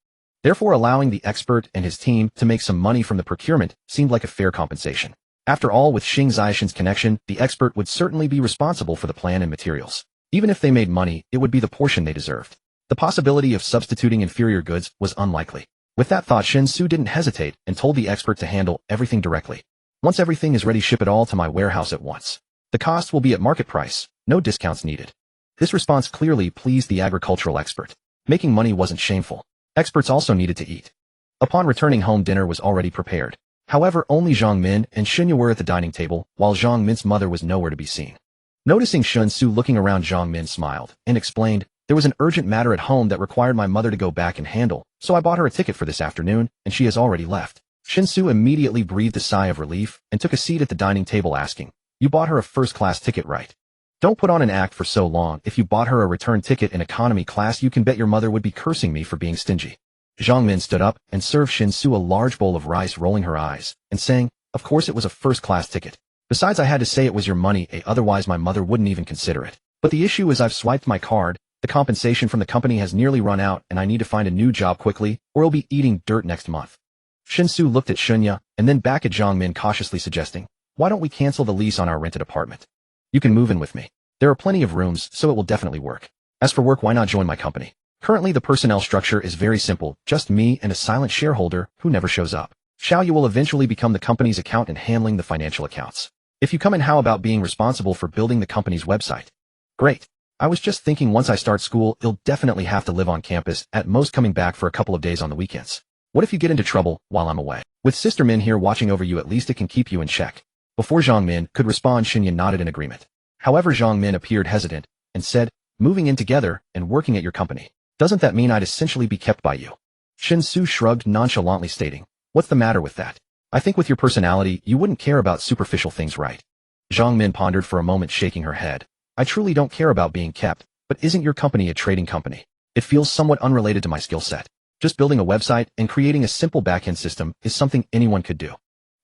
Therefore, allowing the expert and his team to make some money from the procurement seemed like a fair compensation. After all, with Xing Zhaishan's connection, the expert would certainly be responsible for the plan and materials. Even if they made money, it would be the portion they deserved. The possibility of substituting inferior goods was unlikely. With that thought, Shen Xu didn't hesitate and told the expert to handle everything directly. Once everything is ready, ship it all to my warehouse at once. The cost will be at market price, no discounts needed. This response clearly pleased the agricultural expert. Making money wasn't shameful. Experts also needed to eat. Upon returning home, dinner was already prepared. However, only Zhang Min and Shen Yu were at the dining table, while Zhang Min's mother was nowhere to be seen. Noticing Shen Xu looking around, Zhang Min smiled and explained, "There was an urgent matter at home that required my mother to go back and handle, so I bought her a ticket for this afternoon, and she has already left." Shen Xu immediately breathed a sigh of relief and took a seat at the dining table, asking, "You bought her a first-class ticket, right? Don't put on an act for so long. If you bought her a return ticket in economy class, you can bet your mother would be cursing me for being stingy." Zhang Min stood up and served Shen Xu a large bowl of rice, rolling her eyes and saying, "Of course it was a first-class ticket. Besides, I had to say it was your money, otherwise my mother wouldn't even consider it. But the issue is I've swiped my card, the compensation from the company has nearly run out, and I need to find a new job quickly, or I'll be eating dirt next month." Shen Xu looked at Shunya and then back at Zhang Min, cautiously suggesting, "Why don't we cancel the lease on our rented apartment? You can move in with me. There are plenty of rooms, so it will definitely work. As for work, why not join my company? Currently the personnel structure is very simple, just me and a silent shareholder who never shows up. Xiao Yu will eventually become the company's accountant, handling the financial accounts. If you come in, how about being responsible for building the company's website?" "Great. I was just thinking once I start school, you'll definitely have to live on campus, at most coming back for a couple of days on the weekends. What if you get into trouble while I'm away? With Sister Min here watching over you, at least it can keep you in check." Before Zhang Min could respond, Shen Yu nodded in agreement. However, Zhang Min appeared hesitant and said, "Moving in together and working at your company, doesn't that mean I'd essentially be kept by you?" Shen Xu shrugged nonchalantly, stating, "What's the matter with that? I think with your personality, you wouldn't care about superficial things, right?" Zhang Min pondered for a moment, shaking her head. "I truly don't care about being kept, but isn't your company a trading company? It feels somewhat unrelated to my skill set. Just building a website and creating a simple backend system is something anyone could do.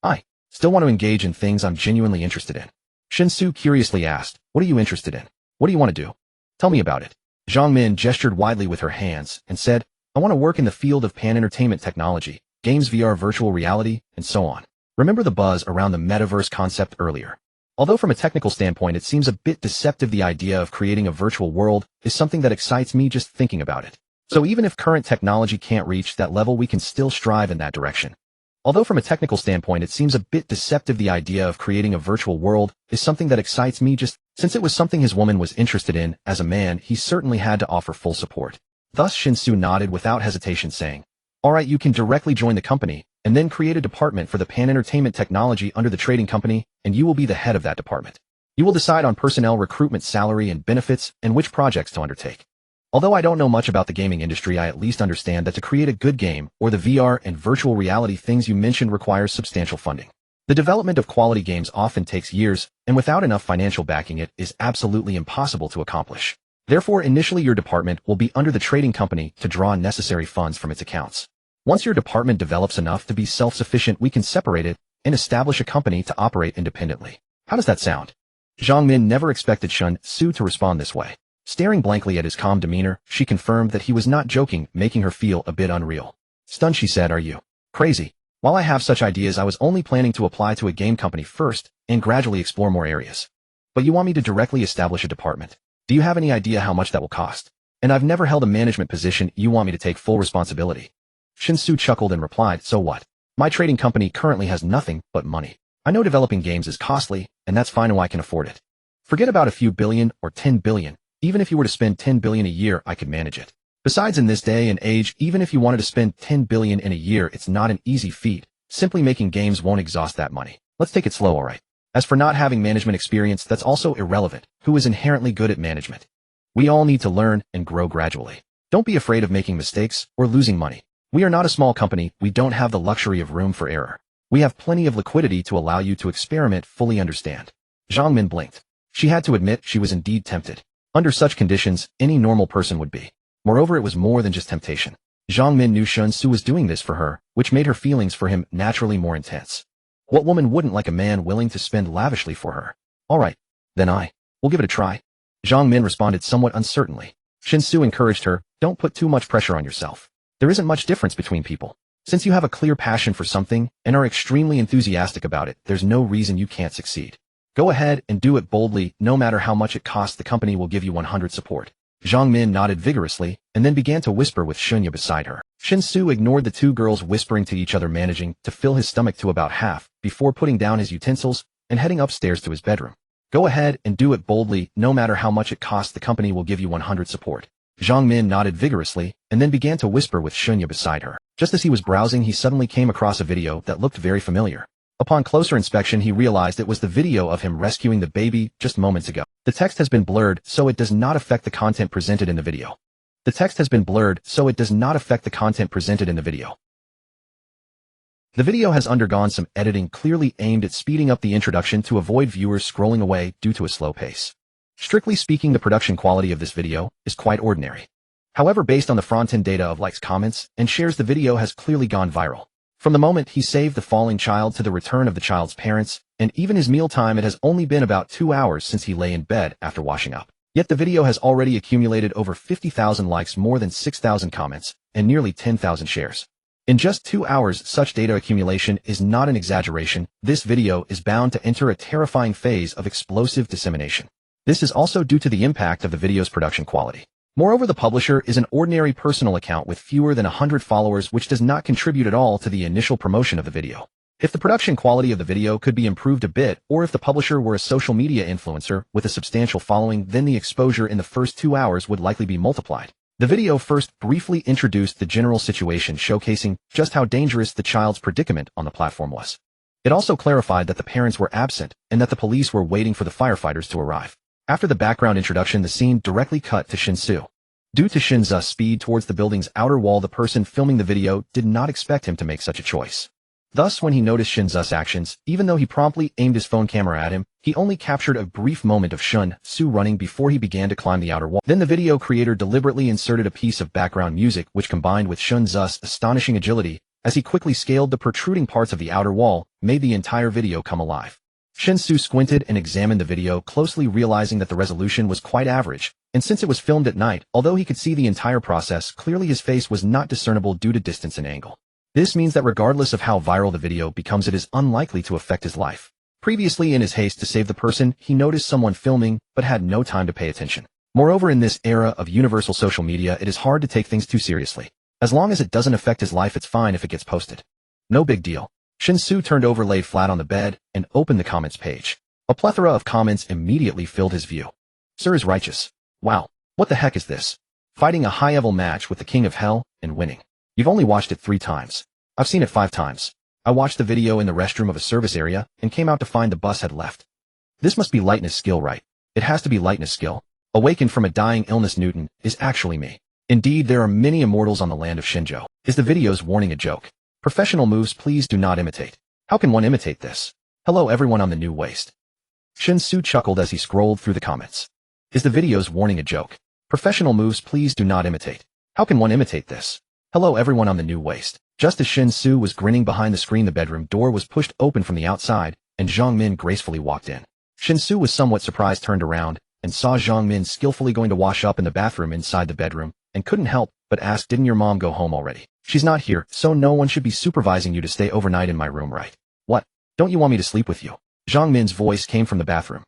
I still want to engage in things I'm genuinely interested in." Shen Xu curiously asked, "What are you interested in? What do you want to do? Tell me about it." Zhang Min gestured widely with her hands and said, "I want to work in the field of pan-entertainment technology, games, VR, virtual reality, and so on. Remember the buzz around the metaverse concept earlier? Although from a technical standpoint it seems a bit deceptive, the idea of creating a virtual world is something that excites me just thinking about it. So even if current technology can't reach that level, we can still strive in that direction." Although from a technical standpoint it seems a bit deceptive, the idea of creating a virtual world is something that excites me just since it was something his woman was interested in. As a man, he certainly had to offer full support. Thus Shen Xu nodded without hesitation, saying, "All right, you can directly join the company and then create a department for the pan-entertainment technology under the trading company, and you will be the head of that department. You will decide on personnel recruitment, salary and benefits, and which projects to undertake. Although I don't know much about the gaming industry, I at least understand that to create a good game, or the VR and virtual reality things you mentioned, requires substantial funding. The development of quality games often takes years, and without enough financial backing it is absolutely impossible to accomplish. Therefore, initially your department will be under the trading company to draw necessary funds from its accounts. Once your department develops enough to be self-sufficient, we can separate it and establish a company to operate independently. How does that sound?" Zhang Min never expected Shen Xu to respond this way. Staring blankly at his calm demeanor, she confirmed that he was not joking, making her feel a bit unreal. Stunned, she said, "Are you crazy? While I have such ideas, I was only planning to apply to a game company first and gradually explore more areas. But you want me to directly establish a department? Do you have any idea how much that will cost? And I've never held a management position. You want me to take full responsibility?" Shen Xu chuckled and replied, "So what? My trading company currently has nothing but money. I know developing games is costly, and that's fine, I can afford it. Forget about a few billion or 10 billion. Even if you were to spend 10 billion a year, I could manage it. Besides, in this day and age, even if you wanted to spend 10 billion in a year, it's not an easy feat. Simply making games won't exhaust that money. Let's take it slow, alright? As for not having management experience, that's also irrelevant. Who is inherently good at management? We all need to learn and grow gradually. Don't be afraid of making mistakes or losing money. We are not a small company. We don't have the luxury of room for error. We have plenty of liquidity to allow you to experiment, fully understand." Zhang Min blinked. She had to admit she was indeed tempted. Under such conditions, any normal person would be. Moreover, it was more than just temptation. Zhang Min knew Shen Xu was doing this for her, which made her feelings for him naturally more intense. What woman wouldn't like a man willing to spend lavishly for her? "All right, then we'll give it a try." Zhang Min responded somewhat uncertainly. Shen Xu encouraged her, "Don't put too much pressure on yourself. There isn't much difference between people. Since you have a clear passion for something and are extremely enthusiastic about it, there's no reason you can't succeed. Go ahead and do it boldly. No matter how much it costs, the company will give you 100% support." Zhang Min nodded vigorously, and then began to whisper with Shen Xu beside her. Shen Xu ignored the two girls whispering to each other, managing to fill his stomach to about half before putting down his utensils and heading upstairs to his bedroom. Go ahead and do it boldly, no matter how much it costs. The company will give you 100 support. Zhang Min nodded vigorously, and then began to whisper with Shen Xu beside her. Just as he was browsing, he suddenly came across a video that looked very familiar. Upon closer inspection, he realized it was the video of him rescuing the baby just moments ago. The text has been blurred, so it does not affect the content presented in the video. The text has been blurred, so it does not affect the content presented in the video. The video has undergone some editing clearly aimed at speeding up the introduction to avoid viewers scrolling away due to a slow pace. Strictly speaking, the production quality of this video is quite ordinary. However, based on the front-end data of likes, comments, and shares, the video has clearly gone viral. From the moment he saved the falling child to the return of the child's parents, and even his mealtime, it has only been about 2 hours since he lay in bed after washing up. Yet the video has already accumulated over 50,000 likes, more than 6,000 comments, and nearly 10,000 shares. In just 2 hours, such data accumulation is not an exaggeration. This video is bound to enter a terrifying phase of explosive dissemination. This is also due to the impact of the video's production quality. Moreover, the publisher is an ordinary personal account with fewer than 100 followers, which does not contribute at all to the initial promotion of the video. If the production quality of the video could be improved a bit, or if the publisher were a social media influencer with a substantial following, then the exposure in the first 2 hours would likely be multiplied. The video first briefly introduced the general situation, showcasing just how dangerous the child's predicament on the platform was. It also clarified that the parents were absent and that the police were waiting for the firefighters to arrive. After the background introduction, the scene directly cut to Shen Xu. Due to Shen Xu's speed towards the building's outer wall, the person filming the video did not expect him to make such a choice. Thus, when he noticed Shen Xu's actions, even though he promptly aimed his phone camera at him, he only captured a brief moment of Shen Xu running before he began to climb the outer wall. Then the video creator deliberately inserted a piece of background music which, combined with Shen Xu's astonishing agility as he quickly scaled the protruding parts of the outer wall, made the entire video come alive. Shen Xu squinted and examined the video closely, realizing that the resolution was quite average, and since it was filmed at night, although he could see the entire process clearly, his face was not discernible due to distance and angle. This means that regardless of how viral the video becomes, it is unlikely to affect his life. Previously, in his haste to save the person, he noticed someone filming but had no time to pay attention. Moreover, in this era of universal social media, it is hard to take things too seriously. As long as it doesn't affect his life, it's fine if it gets posted. No big deal. Shen Xu turned over, laid flat on the bed, and opened the comments page. A plethora of comments immediately filled his view. Sir is righteous. Wow. What the heck is this? Fighting a high-level match with the King of Hell and winning. You've only watched it 3 times. I've seen it 5 times. I watched the video in the restroom of a service area and came out to find the bus had left. This must be lightness skill, right? It has to be lightness skill. Awakened from a dying illness, Newton is actually me. Indeed, there are many immortals on the land of Shenzhou. Is the video's warning a joke? Professional moves, please do not imitate. How can one imitate this? Hello everyone on the new waste. Shen Xu chuckled as he scrolled through the comments. Is the video's warning a joke? Professional moves, please do not imitate. How can one imitate this? Hello everyone on the new waste. Just as Shen Xu was grinning behind the screen, the bedroom door was pushed open from the outside, and Zhang Min gracefully walked in. Shen Xu was somewhat surprised, turned around, and saw Zhang Min skillfully going to wash up in the bathroom inside the bedroom, and couldn't help but ask, didn't your mom go home already? She's not here, so no one should be supervising you to stay overnight in my room, right? What? Don't you want me to sleep with you? Zhang Min's voice came from the bathroom.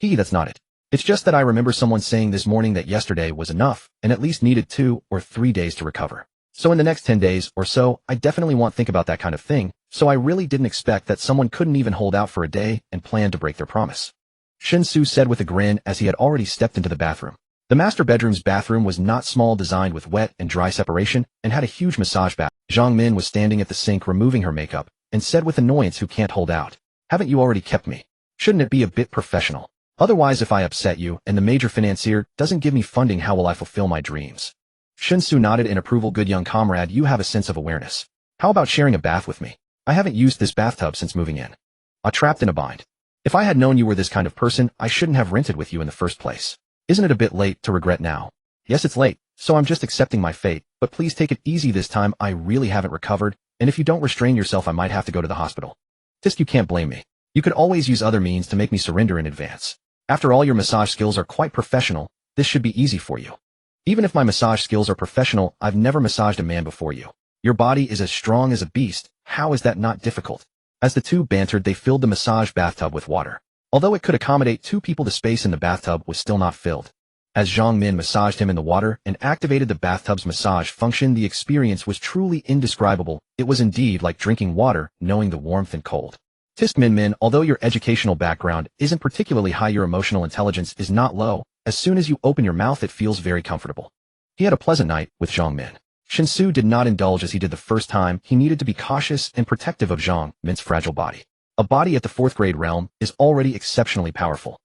That's not it. It's just that I remember someone saying this morning that yesterday was enough, and at least needed 2 or 3 days to recover. So in the next 10 days or so, I definitely won't think about that kind of thing, so I really didn't expect that someone couldn't even hold out for a day and plan to break their promise. Shen Xu said with a grin as he had already stepped into the bathroom. The master bedroom's bathroom was not small, designed with wet and dry separation, and had a huge massage bath. Zhang Min was standing at the sink removing her makeup, and said with annoyance, who can't hold out? Haven't you already kept me? Shouldn't it be a bit professional? Otherwise, if I upset you and the major financier doesn't give me funding, how will I fulfill my dreams? Shen Xu nodded in approval. Good young comrade, you have a sense of awareness. How about sharing a bath with me? I haven't used this bathtub since moving in. Trapped in a bind. If I had known you were this kind of person, I shouldn't have rented with you in the first place. Isn't it a bit late to regret now? Yes, it's late, so I'm just accepting my fate, but please take it easy this time. I really haven't recovered, and if you don't restrain yourself, I might have to go to the hospital. You can't blame me. You could always use other means to make me surrender in advance. After all, your massage skills are quite professional. This should be easy for you. Even if my massage skills are professional, I've never massaged a man before you. Your body is as strong as a beast. How is that not difficult? As the two bantered, they filled the massage bathtub with water. Although it could accommodate 2 people, the space in the bathtub was still not filled. As Zhang Min massaged him in the water and activated the bathtub's massage function, the experience was truly indescribable. It was indeed like drinking water, knowing the warmth and cold. Tisk Min Min, although your educational background isn't particularly high, your emotional intelligence is not low. As soon as you open your mouth, it feels very comfortable. He had a pleasant night with Zhang Min. Shen Xu did not indulge as he did the first time. He needed to be cautious and protective of Zhang Min's fragile body. A body at the 4th grade realm is already exceptionally powerful.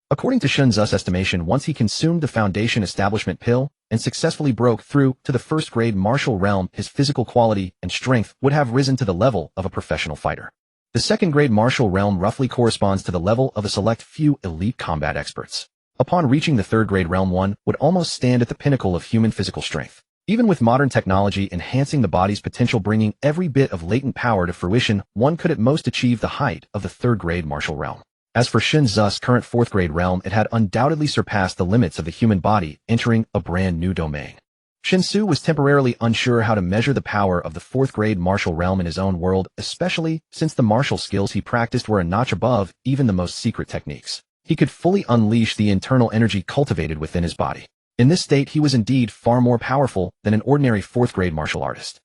According to Shen Xu's estimation, once he consumed the Foundation Establishment pill and successfully broke through to the 1st grade martial realm, his physical quality and strength would have risen to the level of a professional fighter. The 2nd grade martial realm roughly corresponds to the level of a select few elite combat experts. Upon reaching the 3rd grade realm, one would almost stand at the pinnacle of human physical strength. Even with modern technology enhancing the body's potential, bringing every bit of latent power to fruition, one could at most achieve the height of the 3rd grade martial realm. As for Shen Xu's current 4th grade realm, it had undoubtedly surpassed the limits of the human body, entering a brand new domain. Shen Xu was temporarily unsure how to measure the power of the 4th grade martial realm in his own world, especially since the martial skills he practiced were a notch above even the most secret techniques. He could fully unleash the internal energy cultivated within his body. In this state, he was indeed far more powerful than an ordinary 4th grade martial artist.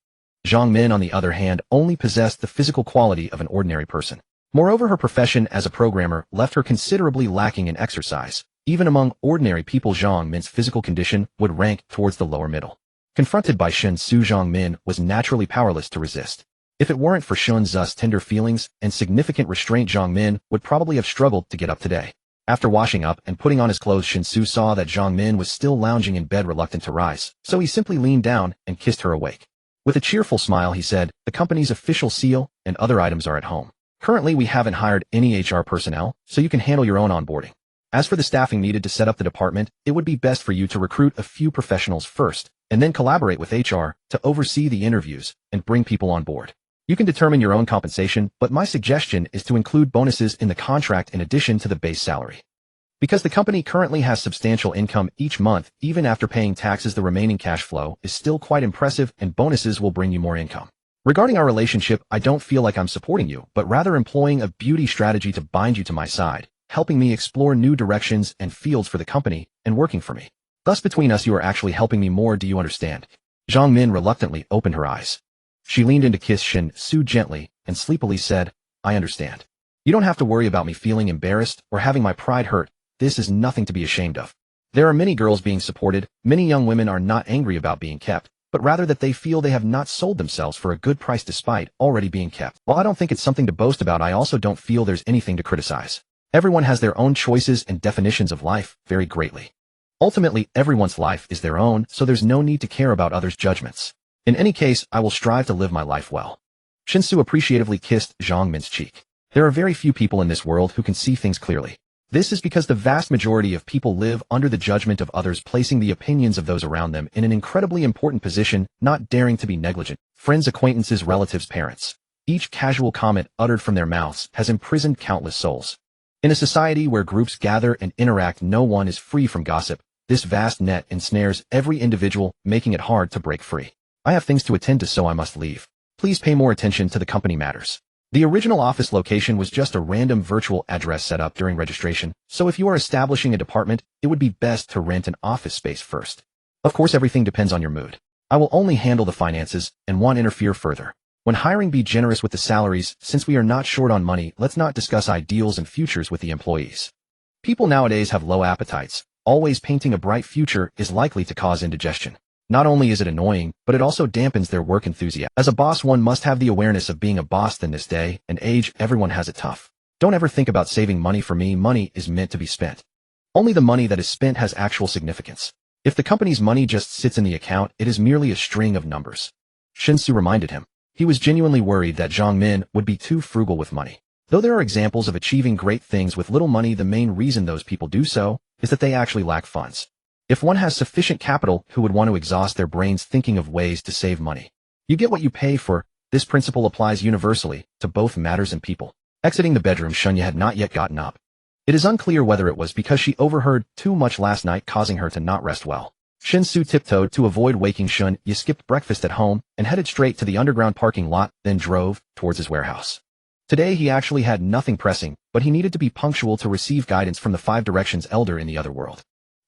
Zhang Min, on the other hand, only possessed the physical quality of an ordinary person. Moreover, her profession as a programmer left her considerably lacking in exercise. Even among ordinary people, Zhang Min's physical condition would rank towards the lower middle. Confronted by Shen Xu, Zhang Min was naturally powerless to resist. If it weren't for Shen Xu's tender feelings and significant restraint, Zhang Min would probably have struggled to get up today. After washing up and putting on his clothes, Shen Xu saw that Zhang Min was still lounging in bed, reluctant to rise, so he simply leaned down and kissed her awake. With a cheerful smile, he said, "The company's official seal and other items are at home. Currently, we haven't hired any HR personnel, so you can handle your own onboarding. As for the staffing needed to set up the department, it would be best for you to recruit a few professionals first, and then collaborate with HR to oversee the interviews and bring people on board. You can determine your own compensation, but my suggestion is to include bonuses in the contract in addition to the base salary. Because the company currently has substantial income each month, even after paying taxes, the remaining cash flow is still quite impressive, and bonuses will bring you more income. Regarding our relationship, I don't feel like I'm supporting you, but rather employing a beauty strategy to bind you to my side, helping me explore new directions and fields for the company, and working for me. Thus, between us, you are actually helping me more. Do you understand?" Zhang Min reluctantly opened her eyes. She leaned in to kiss Shen Xu gently and sleepily said, "I understand. You don't have to worry about me feeling embarrassed or having my pride hurt. This is nothing to be ashamed of. There are many girls being supported. Many young women are not angry about being kept, but rather that they feel they have not sold themselves for a good price despite already being kept. While I don't think it's something to boast about, I also don't feel there's anything to criticize. Everyone has their own choices and definitions of life, vary greatly. Ultimately, everyone's life is their own, so there's no need to care about others' judgments. In any case, I will strive to live my life well." Shen Xu appreciatively kissed Zhang Min's cheek. There are very few people in this world who can see things clearly. This is because the vast majority of people live under the judgment of others, placing the opinions of those around them in an incredibly important position, not daring to be negligent. Friends, acquaintances, relatives, parents. Each casual comment uttered from their mouths has imprisoned countless souls. In a society where groups gather and interact, no one is free from gossip. This vast net ensnares every individual, making it hard to break free. I have things to attend to, so I must leave. Please pay more attention to the company matters. The original office location was just a random virtual address set up during registration, so if you are establishing a department, it would be best to rent an office space first. Of course, everything depends on your mood. I will only handle the finances and won't interfere further. When hiring, be generous with the salaries. Since we are not short on money, let's not discuss ideals and futures with the employees. People nowadays have low appetites. Always painting a bright future is likely to cause indigestion. Not only is it annoying, but it also dampens their work enthusiasm. As a boss, one must have the awareness of being a boss. In this day and age, everyone has it tough. Don't ever think about saving money. For me, money is meant to be spent. Only the money that is spent has actual significance. If the company's money just sits in the account, it is merely a string of numbers. Shen Xu reminded him. He was genuinely worried that Zhang Min would be too frugal with money. Though there are examples of achieving great things with little money, the main reason those people do so is that they actually lack funds. If one has sufficient capital, who would want to exhaust their brains thinking of ways to save money? You get what you pay for. This principle applies universally to both matters and people. Exiting the bedroom, Shunya had not yet gotten up. It is unclear whether it was because she overheard too much last night, causing her to not rest well. Shen Xu tiptoed to avoid waking Shun. He skipped breakfast at home and headed straight to the underground parking lot, then drove towards his warehouse. Today he actually had nothing pressing, but he needed to be punctual to receive guidance from the 5 Directions elder in the other world.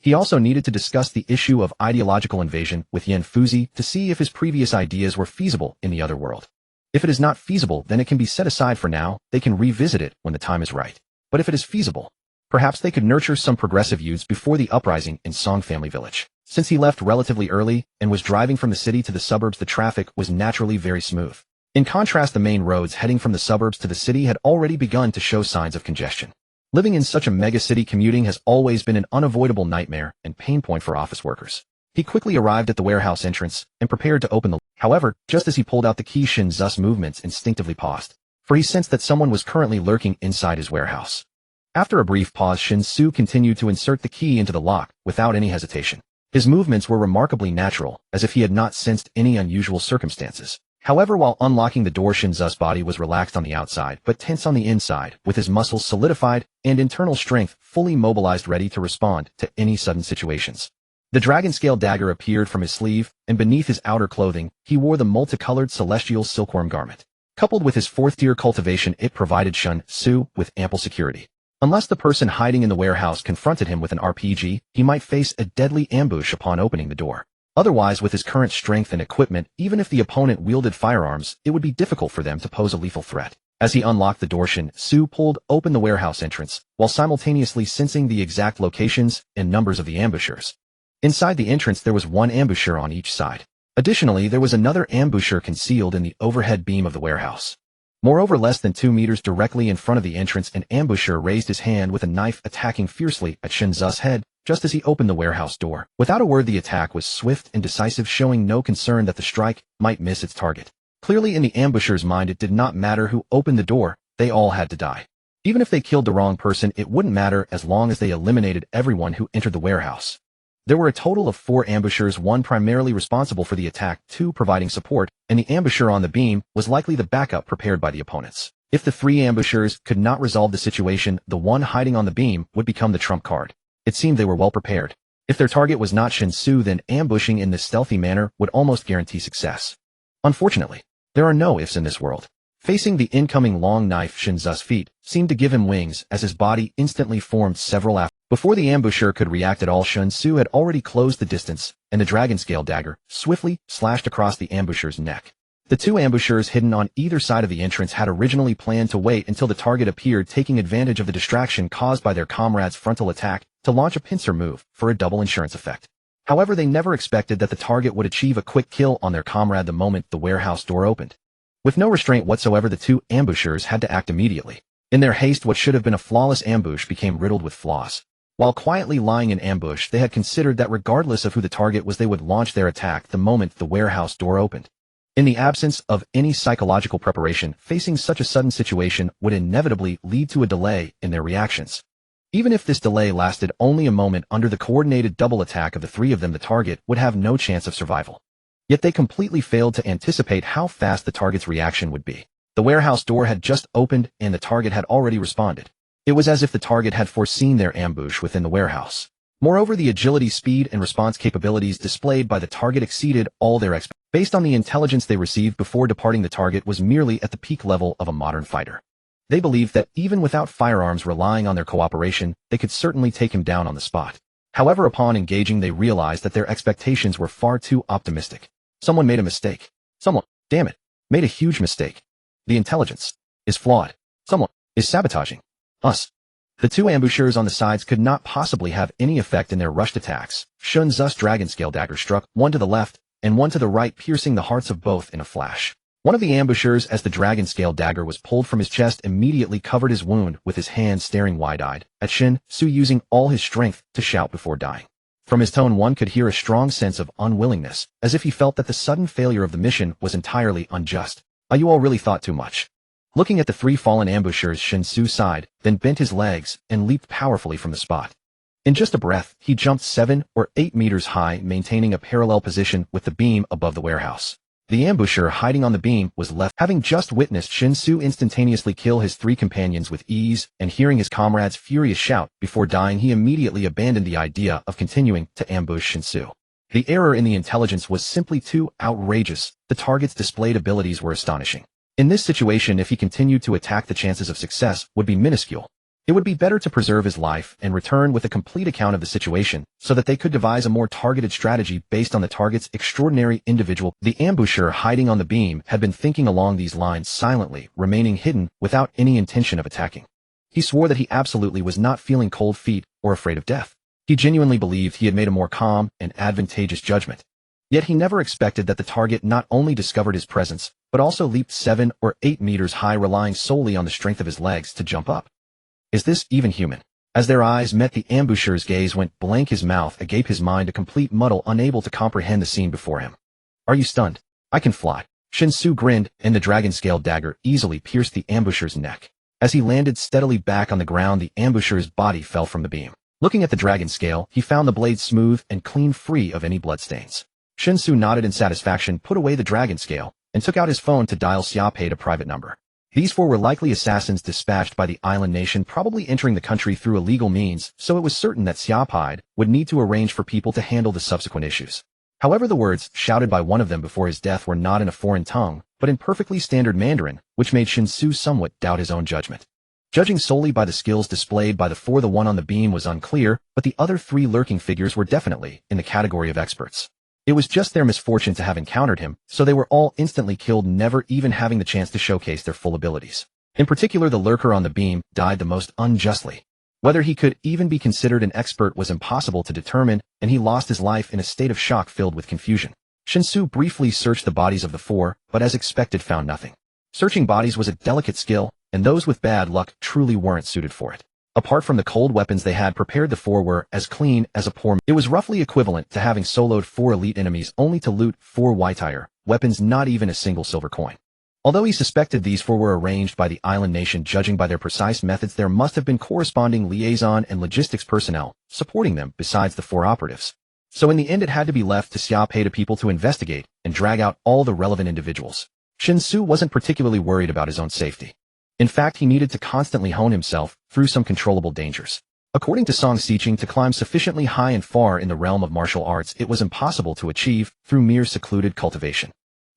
He also needed to discuss the issue of ideological invasion with Yan Fuzi to see if his previous ideas were feasible in the other world. If it is not feasible, then it can be set aside for now. They can revisit it when the time is right. But if it is feasible, perhaps they could nurture some progressive youths before the uprising in Song family village. Since he left relatively early and was driving from the city to the suburbs, the traffic was naturally very smooth. In contrast, the main roads heading from the suburbs to the city had already begun to show signs of congestion. Living in such a megacity, commuting has always been an unavoidable nightmare and pain point for office workers. He quickly arrived at the warehouse entrance and prepared to open the. However, just as he pulled out the key, Shen Xu's movements instinctively paused, for he sensed that someone was currently lurking inside his warehouse. After a brief pause, Shen Xu continued to insert the key into the lock without any hesitation. His movements were remarkably natural, as if he had not sensed any unusual circumstances. However, while unlocking the door, Shen Xu's body was relaxed on the outside but tense on the inside, with his muscles solidified and internal strength fully mobilized, ready to respond to any sudden situations. The dragon-scale dagger appeared from his sleeve, and beneath his outer clothing, he wore the multicolored celestial silkworm garment. Coupled with his fourth-tier cultivation, it provided Shen Xu with ample security. Unless the person hiding in the warehouse confronted him with an RPG, he might face a deadly ambush upon opening the door. Otherwise, with his current strength and equipment, even if the opponent wielded firearms, it would be difficult for them to pose a lethal threat. As he unlocked the door, Shen Xu pulled open the warehouse entrance, while simultaneously sensing the exact locations and numbers of the ambushers. Inside the entrance, there was one ambusher on each side. Additionally, there was another ambusher concealed in the overhead beam of the warehouse. Moreover, less than 2 meters directly in front of the entrance, an ambusher raised his hand with a knife, attacking fiercely at Shen Xu's head, just as he opened the warehouse door. Without a word, the attack was swift and decisive, showing no concern that the strike might miss its target. Clearly, in the ambusher's mind, it did not matter who opened the door, they all had to die. Even if they killed the wrong person, it wouldn't matter as long as they eliminated everyone who entered the warehouse. There were a total of 4 ambushers, one primarily responsible for the attack, 2 providing support, and the ambusher on the beam was likely the backup prepared by the opponents. If the 3 ambushers could not resolve the situation, the one hiding on the beam would become the trump card. It seemed they were well prepared. If their target was not Shen Xu, then ambushing in this stealthy manner would almost guarantee success. Unfortunately, there are no ifs in this world. Facing the incoming long knife, Shen Xu's feet seemed to give him wings as his body instantly formed several after. Before the ambusher could react at all, Shen Xu had already closed the distance, and the dragon-scale dagger swiftly slashed across the ambusher's neck. The 2 ambushers hidden on either side of the entrance had originally planned to wait until the target appeared, taking advantage of the distraction caused by their comrade's frontal attack to launch a pincer move for a double insurance effect. However, they never expected that the target would achieve a quick kill on their comrade the moment the warehouse door opened. With no restraint whatsoever, the 2 ambushers had to act immediately. In their haste, what should have been a flawless ambush became riddled with flaws. While quietly lying in ambush, they had considered that regardless of who the target was, they would launch their attack the moment the warehouse door opened. In the absence of any psychological preparation, facing such a sudden situation would inevitably lead to a delay in their reactions. Even if this delay lasted only a moment, under the coordinated double attack of the 3 of them, the target would have no chance of survival. Yet they completely failed to anticipate how fast the target's reaction would be. The warehouse door had just opened and the target had already responded. It was as if the target had foreseen their ambush within the warehouse. Moreover, the agility, speed, and response capabilities displayed by the target exceeded all their expectations. Based on the intelligence they received before departing, the target was merely at the peak level of a modern fighter. They believed that even without firearms, relying on their cooperation, they could certainly take him down on the spot. However, upon engaging, they realized that their expectations were far too optimistic. Someone made a mistake. Someone, damn it, made a huge mistake. The intelligence is flawed. Someone is sabotaging us. The 2 ambushers on the sides could not possibly have any effect in their rushed attacks. Shen Xu's dragon-scale dagger struck, one to the left and one to the right, piercing the hearts of both in a flash. One of the ambushers, as the dragon-scale dagger was pulled from his chest, immediately covered his wound with his hand, staring wide-eyed at Shen Xu, using all his strength to shout before dying. From his tone, one could hear a strong sense of unwillingness, as if he felt that the sudden failure of the mission was entirely unjust. You all really thought too much. Looking at the 3 fallen ambushers, Shen Xu sighed, then bent his legs and leaped powerfully from the spot. In just a breath, he jumped 7 or 8 meters high, maintaining a parallel position with the beam above the warehouse. The ambusher hiding on the beam was left. Having just witnessed Shen Xu instantaneously kill his 3 companions with ease, and hearing his comrade's furious shout before dying, he immediately abandoned the idea of continuing to ambush Shen Xu. The error in the intelligence was simply too outrageous. The target's displayed abilities were astonishing. In this situation, if he continued to attack, the chances of success would be minuscule. It would be better to preserve his life and return with a complete account of the situation so that they could devise a more targeted strategy based on the target's extraordinary individual. The ambusher hiding on the beam had been thinking along these lines silently, remaining hidden without any intention of attacking. He swore that he absolutely was not feeling cold feet or afraid of death. He genuinely believed he had made a more calm and advantageous judgment. Yet he never expected that the target not only discovered his presence, but also leaped 7 or 8 meters high, relying solely on the strength of his legs to jump up. Is this even human? As their eyes met, the ambusher's gaze went blank, his mouth agape, his mind a complete muddle, unable to comprehend the scene before him. Are you stunned? I can fly. Shen Xu grinned, and the dragon-scale dagger easily pierced the ambusher's neck. As he landed steadily back on the ground, the ambusher's body fell from the beam. Looking at the dragon scale, he found the blade smooth and clean, free of any bloodstains. Shen Xu nodded in satisfaction, put away the dragon scale, and took out his phone to dial Xiaopei's a private number. These 4 were likely assassins dispatched by the island nation, probably entering the country through illegal means, so it was certain that Xiaopei would need to arrange for people to handle the subsequent issues. However, the words shouted by one of them before his death were not in a foreign tongue, but in perfectly standard Mandarin, which made Shen Xu somewhat doubt his own judgment. Judging solely by the skills displayed by the 4, the one on the beam was unclear, but the other 3 lurking figures were definitely in the category of experts. It was just their misfortune to have encountered him, so they were all instantly killed, never even having the chance to showcase their full abilities. In particular, the lurker on the beam died the most unjustly. Whether he could even be considered an expert was impossible to determine, and he lost his life in a state of shock filled with confusion. Shen Xu briefly searched the bodies of the 4, but as expected found nothing. Searching bodies was a delicate skill, and those with bad luck truly weren't suited for it. Apart from the cold weapons they had prepared, the 4 were as clean as a poor. It was roughly equivalent to having soloed 4 elite enemies only to loot 4 white-tire weapons, not even a single silver coin. Although he suspected these 4 were arranged by the island nation, judging by their precise methods, there must have been corresponding liaison and logistics personnel supporting them besides the 4 operatives. So in the end, it had to be left to Xiaopei people to investigate and drag out all the relevant individuals. Shen Xu wasn't particularly worried about his own safety. In fact, he needed to constantly hone himself through some controllable dangers. According to Song Xiqing, to climb sufficiently high and far in the realm of martial arts, it was impossible to achieve through mere secluded cultivation.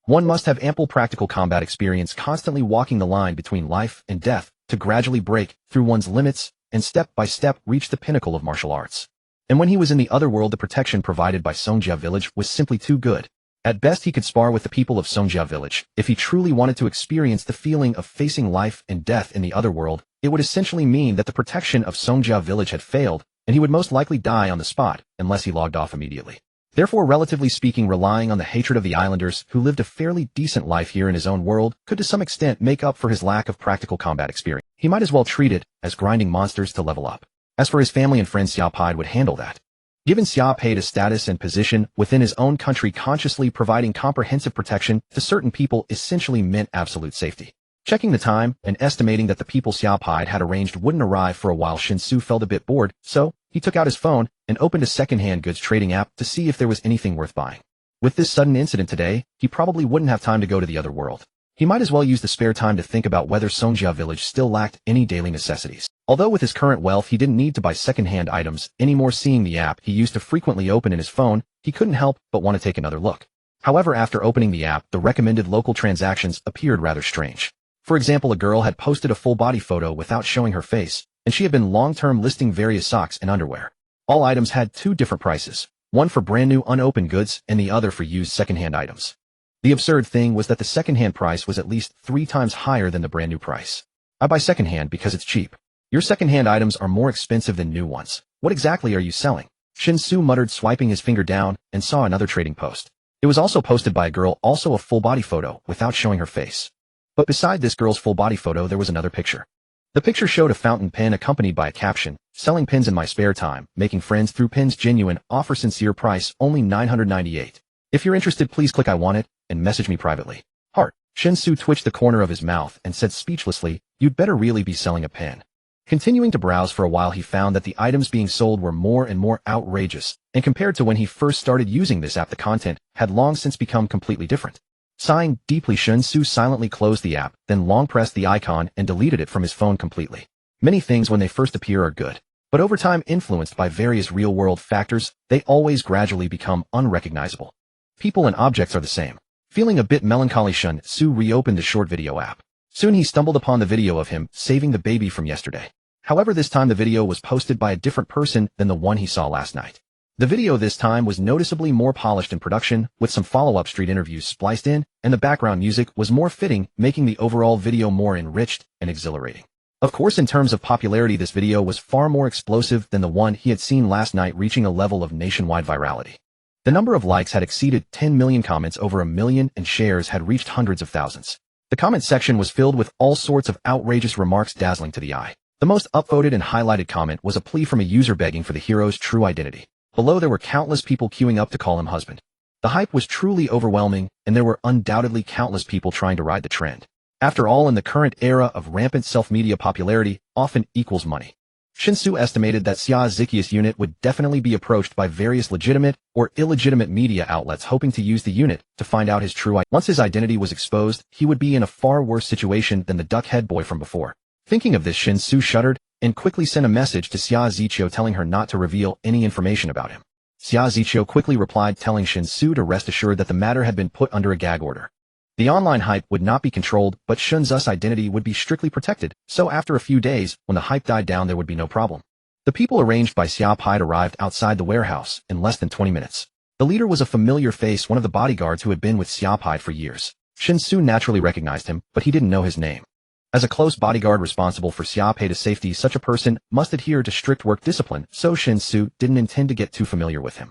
One must have ample practical combat experience, constantly walking the line between life and death, to gradually break through one's limits and step by step reach the pinnacle of martial arts. And when he was in the other world, the protection provided by Songjia village was simply too good. At best, he could spar with the people of Songjia village. If he truly wanted to experience the feeling of facing life and death in the other world, it would essentially mean that the protection of Songjia village had failed, and he would most likely die on the spot, unless he logged off immediately. Therefore, relatively speaking, relying on the hatred of the islanders, who lived a fairly decent life here in his own world, could to some extent make up for his lack of practical combat experience. He might as well treat it as grinding monsters to level up. As for his family and friends, Xiaopei would handle that. Given Xiaopei's status and position within his own country, consciously providing comprehensive protection to certain people essentially meant absolute safety. Checking the time and estimating that the people Xiaopei had arranged wouldn't arrive for a while, Shen Xu felt a bit bored, so he took out his phone and opened a second-hand goods trading app to see if there was anything worth buying. With this sudden incident today, he probably wouldn't have time to go to the other world. He might as well use the spare time to think about whether Songjia village still lacked any daily necessities. Although with his current wealth he didn't need to buy second-hand items anymore, seeing the app he used to frequently open in his phone, he couldn't help but want to take another look. However, after opening the app, the recommended local transactions appeared rather strange. For example, a girl had posted a full-body photo without showing her face, and she had been long-term listing various socks and underwear. All items had 2 different prices, one for brand new unopened goods and the other for used second-hand items. The absurd thing was that the second-hand price was at least 3 times higher than the brand new price. I buy second-hand because it's cheap. Your second-hand items are more expensive than new ones. What exactly are you selling? Shen Xu muttered, swiping his finger down, and saw another trading post. It was also posted by a girl, also a full-body photo without showing her face. But beside this girl's full-body photo there was another picture. The picture showed a fountain pen accompanied by a caption, "Selling pins in my spare time, making friends through pins, genuine, offer sincere, price only $998. If you're interested, please click I want it, and message me privately. Heart." Shen Xu twitched the corner of his mouth and said speechlessly, "You'd better really be selling a pen." Continuing to browse for a while, he found that the items being sold were more and more outrageous, and compared to when he first started using this app, the content had long since become completely different. Sighing deeply, Shen Xu silently closed the app, then long pressed the icon and deleted it from his phone completely. Many things when they first appear are good, but over time, influenced by various real-world factors, they always gradually become unrecognizable. People and objects are the same. Feeling a bit melancholy, Shen Xu reopened the short video app. Soon he stumbled upon the video of him saving the baby from yesterday. However, this time the video was posted by a different person than the one he saw last night. The video this time was noticeably more polished in production, with some follow-up street interviews spliced in, and the background music was more fitting, making the overall video more enriched and exhilarating. Of course, in terms of popularity, this video was far more explosive than the one he had seen last night, reaching a level of nationwide virality. The number of likes had exceeded 10 million, comments over 1 million, and shares had reached hundreds of thousands. The comment section was filled with all sorts of outrageous remarks dazzling to the eye. The most upvoted and highlighted comment was a plea from a user begging for the hero's true identity. Below there were countless people queuing up to call him husband. The hype was truly overwhelming, and there were undoubtedly countless people trying to ride the trend. After all, in the current era of rampant self-media, popularity often equals money. Shen Xu estimated that Xia's Zikius unit would definitely be approached by various legitimate or illegitimate media outlets hoping to use the unit to find out his true identity. Once his identity was exposed, he would be in a far worse situation than the duck-head boy from before. Thinking of this, Shen Xu shuddered and quickly sent a message to Xia Ziqiu telling her not to reveal any information about him. Xia Ziqiu quickly replied, telling Shen Xu to rest assured that the matter had been put under a gag order. The online hype would not be controlled, but Shen Xu's identity would be strictly protected, so after a few days, when the hype died down, there would be no problem. The people arranged by Xia Pai arrived outside the warehouse in less than 20 minutes. The leader was a familiar face, one of the bodyguards who had been with Xia Pai for years. Shen Xu naturally recognized him, but he didn't know his name. As a close bodyguard responsible for Xia Pai's safety, such a person must adhere to strict work discipline, so Shen Xu didn't intend to get too familiar with him.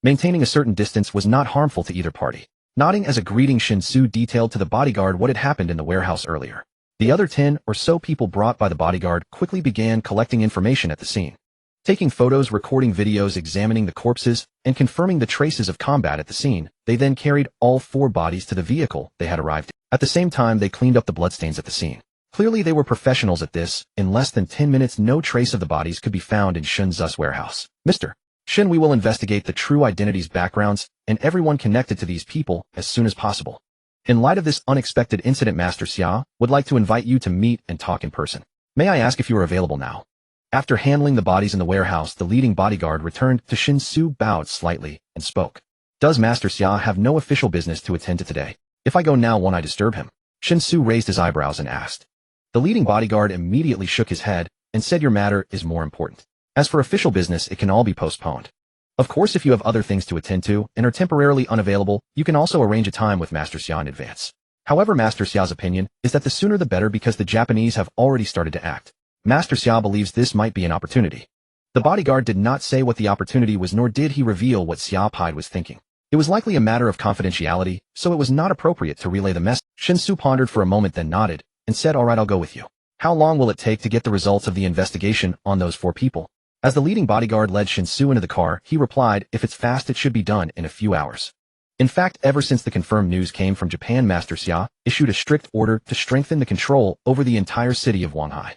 Maintaining a certain distance was not harmful to either party. Nodding as a greeting, Shen Xu detailed to the bodyguard what had happened in the warehouse earlier. The other 10 or so people brought by the bodyguard quickly began collecting information at the scene. Taking photos, recording videos, examining the corpses, and confirming the traces of combat at the scene, they then carried all 4 bodies to the vehicle they had arrived in. At the same time, they cleaned up the bloodstains at the scene. Clearly they were professionals at this. In less than 10 minutes, no trace of the bodies could be found in Shen Xu's warehouse. Mr. Shen, we will investigate the true identities, backgrounds, and everyone connected to these people as soon as possible. In light of this unexpected incident, Master Xia would like to invite you to meet and talk in person. May I ask if you are available now? After handling the bodies in the warehouse, the leading bodyguard returned to Shen Xu, bowed slightly, and spoke. Does Master Xia have no official business to attend to today? If I go now, won't I disturb him? Shen Xu raised his eyebrows and asked. The leading bodyguard immediately shook his head and said, your matter is more important. As for official business, it can all be postponed. Of course, if you have other things to attend to and are temporarily unavailable, you can also arrange a time with Master Xia in advance. However, Master Xia's opinion is that the sooner the better, because the Japanese have already started to act. Master Xia believes this might be an opportunity. The bodyguard did not say what the opportunity was, nor did he reveal what Xia Pai was thinking. It was likely a matter of confidentiality, so it was not appropriate to relay the message. Shen Xu pondered for a moment, then nodded and said, all right, I'll go with you. How long will it take to get the results of the investigation on those 4 people? As the leading bodyguard led Shen Xu into the car, he replied, if it's fast, it should be done in a few hours. In fact, ever since the confirmed news came from Japan, Master Xia issued a strict order to strengthen the control over the entire city of Wanhai.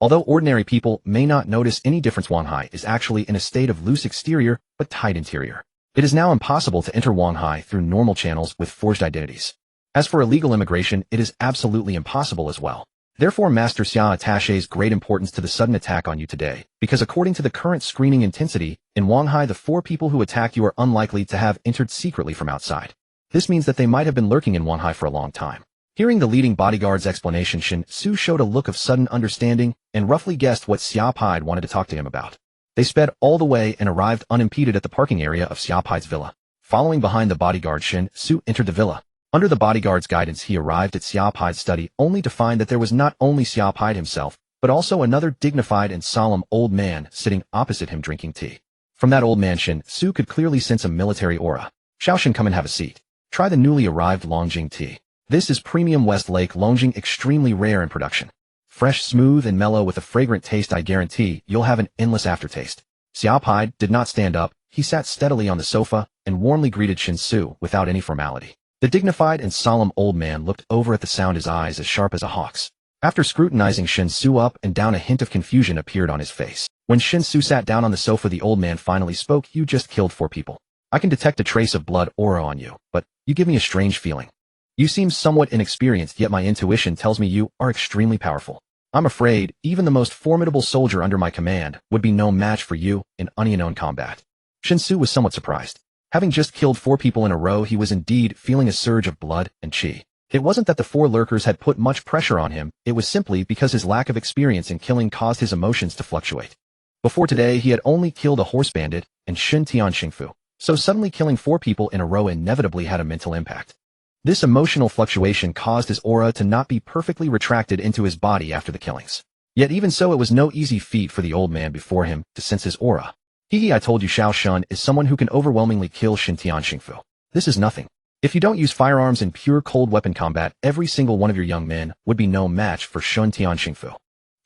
Although ordinary people may not notice any difference, Wanhai is actually in a state of loose exterior but tight interior. It is now impossible to enter Wanhai through normal channels with forged identities. As for illegal immigration, it is absolutely impossible as well. Therefore, Master Xia attaches great importance to the sudden attack on you today, because according to the current screening intensity, in Wanhai the 4 people who attack you are unlikely to have entered secretly from outside. This means that they might have been lurking in Wanhai for a long time. Hearing the leading bodyguard's explanation, Shen Xu showed a look of sudden understanding and roughly guessed what Xia Pai wanted to talk to him about. They sped all the way and arrived unimpeded at the parking area of Xia Pai's villa. Following behind the bodyguard, Shen Xu entered the villa. Under the bodyguard's guidance, he arrived at Xia Pai's study, only to find that there was not only Xia Pai himself, but also another dignified and solemn old man sitting opposite him drinking tea. From that old man, Shen Xu could clearly sense a military aura. Xiaoshen, come and have a seat. Try the newly arrived Longjing tea. This is premium Westlake Longjing, extremely rare in production. Fresh, smooth, and mellow with a fragrant taste. I guarantee you'll have an endless aftertaste. Xia Pai did not stand up. He sat steadily on the sofa and warmly greeted Shen Xu without any formality. The dignified and solemn old man looked over at the sound, his eyes as sharp as a hawk's. After scrutinizing Shen Xu up and down, a hint of confusion appeared on his face. When Shen Xu sat down on the sofa, the old man finally spoke. You just killed 4 people. I can detect a trace of blood aura on you, but you give me a strange feeling. You seem somewhat inexperienced, yet my intuition tells me you are extremely powerful. I'm afraid even the most formidable soldier under my command would be no match for you in unknown combat. Shen Xu was somewhat surprised. Having just killed 4 people in a row, he was indeed feeling a surge of blood and qi. It wasn't that the four lurkers had put much pressure on him, it was simply because his lack of experience in killing caused his emotions to fluctuate. Before today, he had only killed a horse bandit and Shen Xu, so suddenly killing 4 people in a row inevitably had a mental impact. This emotional fluctuation caused his aura to not be perfectly retracted into his body after the killings. Yet even so, it was no easy feat for the old man before him to sense his aura. I told you Xiao Shun is someone who can overwhelmingly kill Shen Xu. This is nothing. If you don't use firearms in pure cold weapon combat, every single one of your young men would be no match for Shen Xu.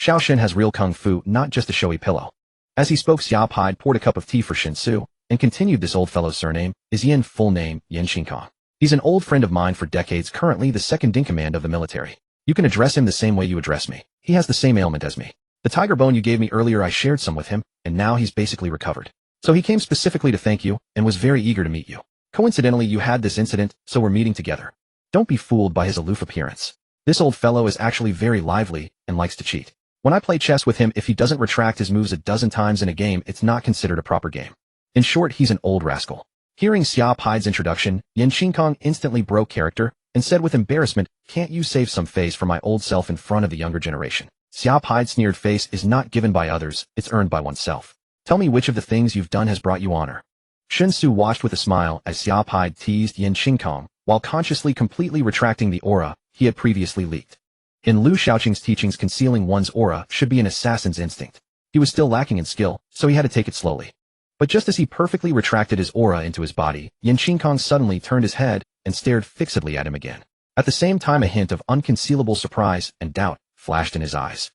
Xiao Shun has real kung fu, not just a showy pillow. As he spoke, Xiao Pai poured a cup of tea for Shen Xu, and continued. This old fellow's surname is Yin, full name, Yin Xinkong. He's an old friend of mine for decades, currently the second in command of the military. You can address him the same way you address me. He has the same ailment as me. The tiger bone you gave me earlier, I shared some with him, and now he's basically recovered. So he came specifically to thank you, and was very eager to meet you. Coincidentally, you had this incident, so we're meeting together. Don't be fooled by his aloof appearance. This old fellow is actually very lively, and likes to cheat. When I play chess with him, if he doesn't retract his moves a dozen times in a game, it's not considered a proper game. In short, he's an old rascal. Hearing Xiao Pai's introduction, Yin Xinkong instantly broke character, and said with embarrassment, "Can't you save some face for my old self in front of the younger generation?" Xiao Pai's sneered face is not given by others, it's earned by oneself. Tell me which of the things you've done has brought you honor. Shen Xu watched with a smile as Xiao Pai teased Yin Xinkong, while consciously completely retracting the aura he had previously leaked. In Lu Shaoqing's teachings, concealing one's aura should be an assassin's instinct. He was still lacking in skill, so he had to take it slowly. But just as he perfectly retracted his aura into his body, Yin Xinkong suddenly turned his head and stared fixedly at him again. At the same time, a hint of unconcealable surprise and doubt flashed in his eyes.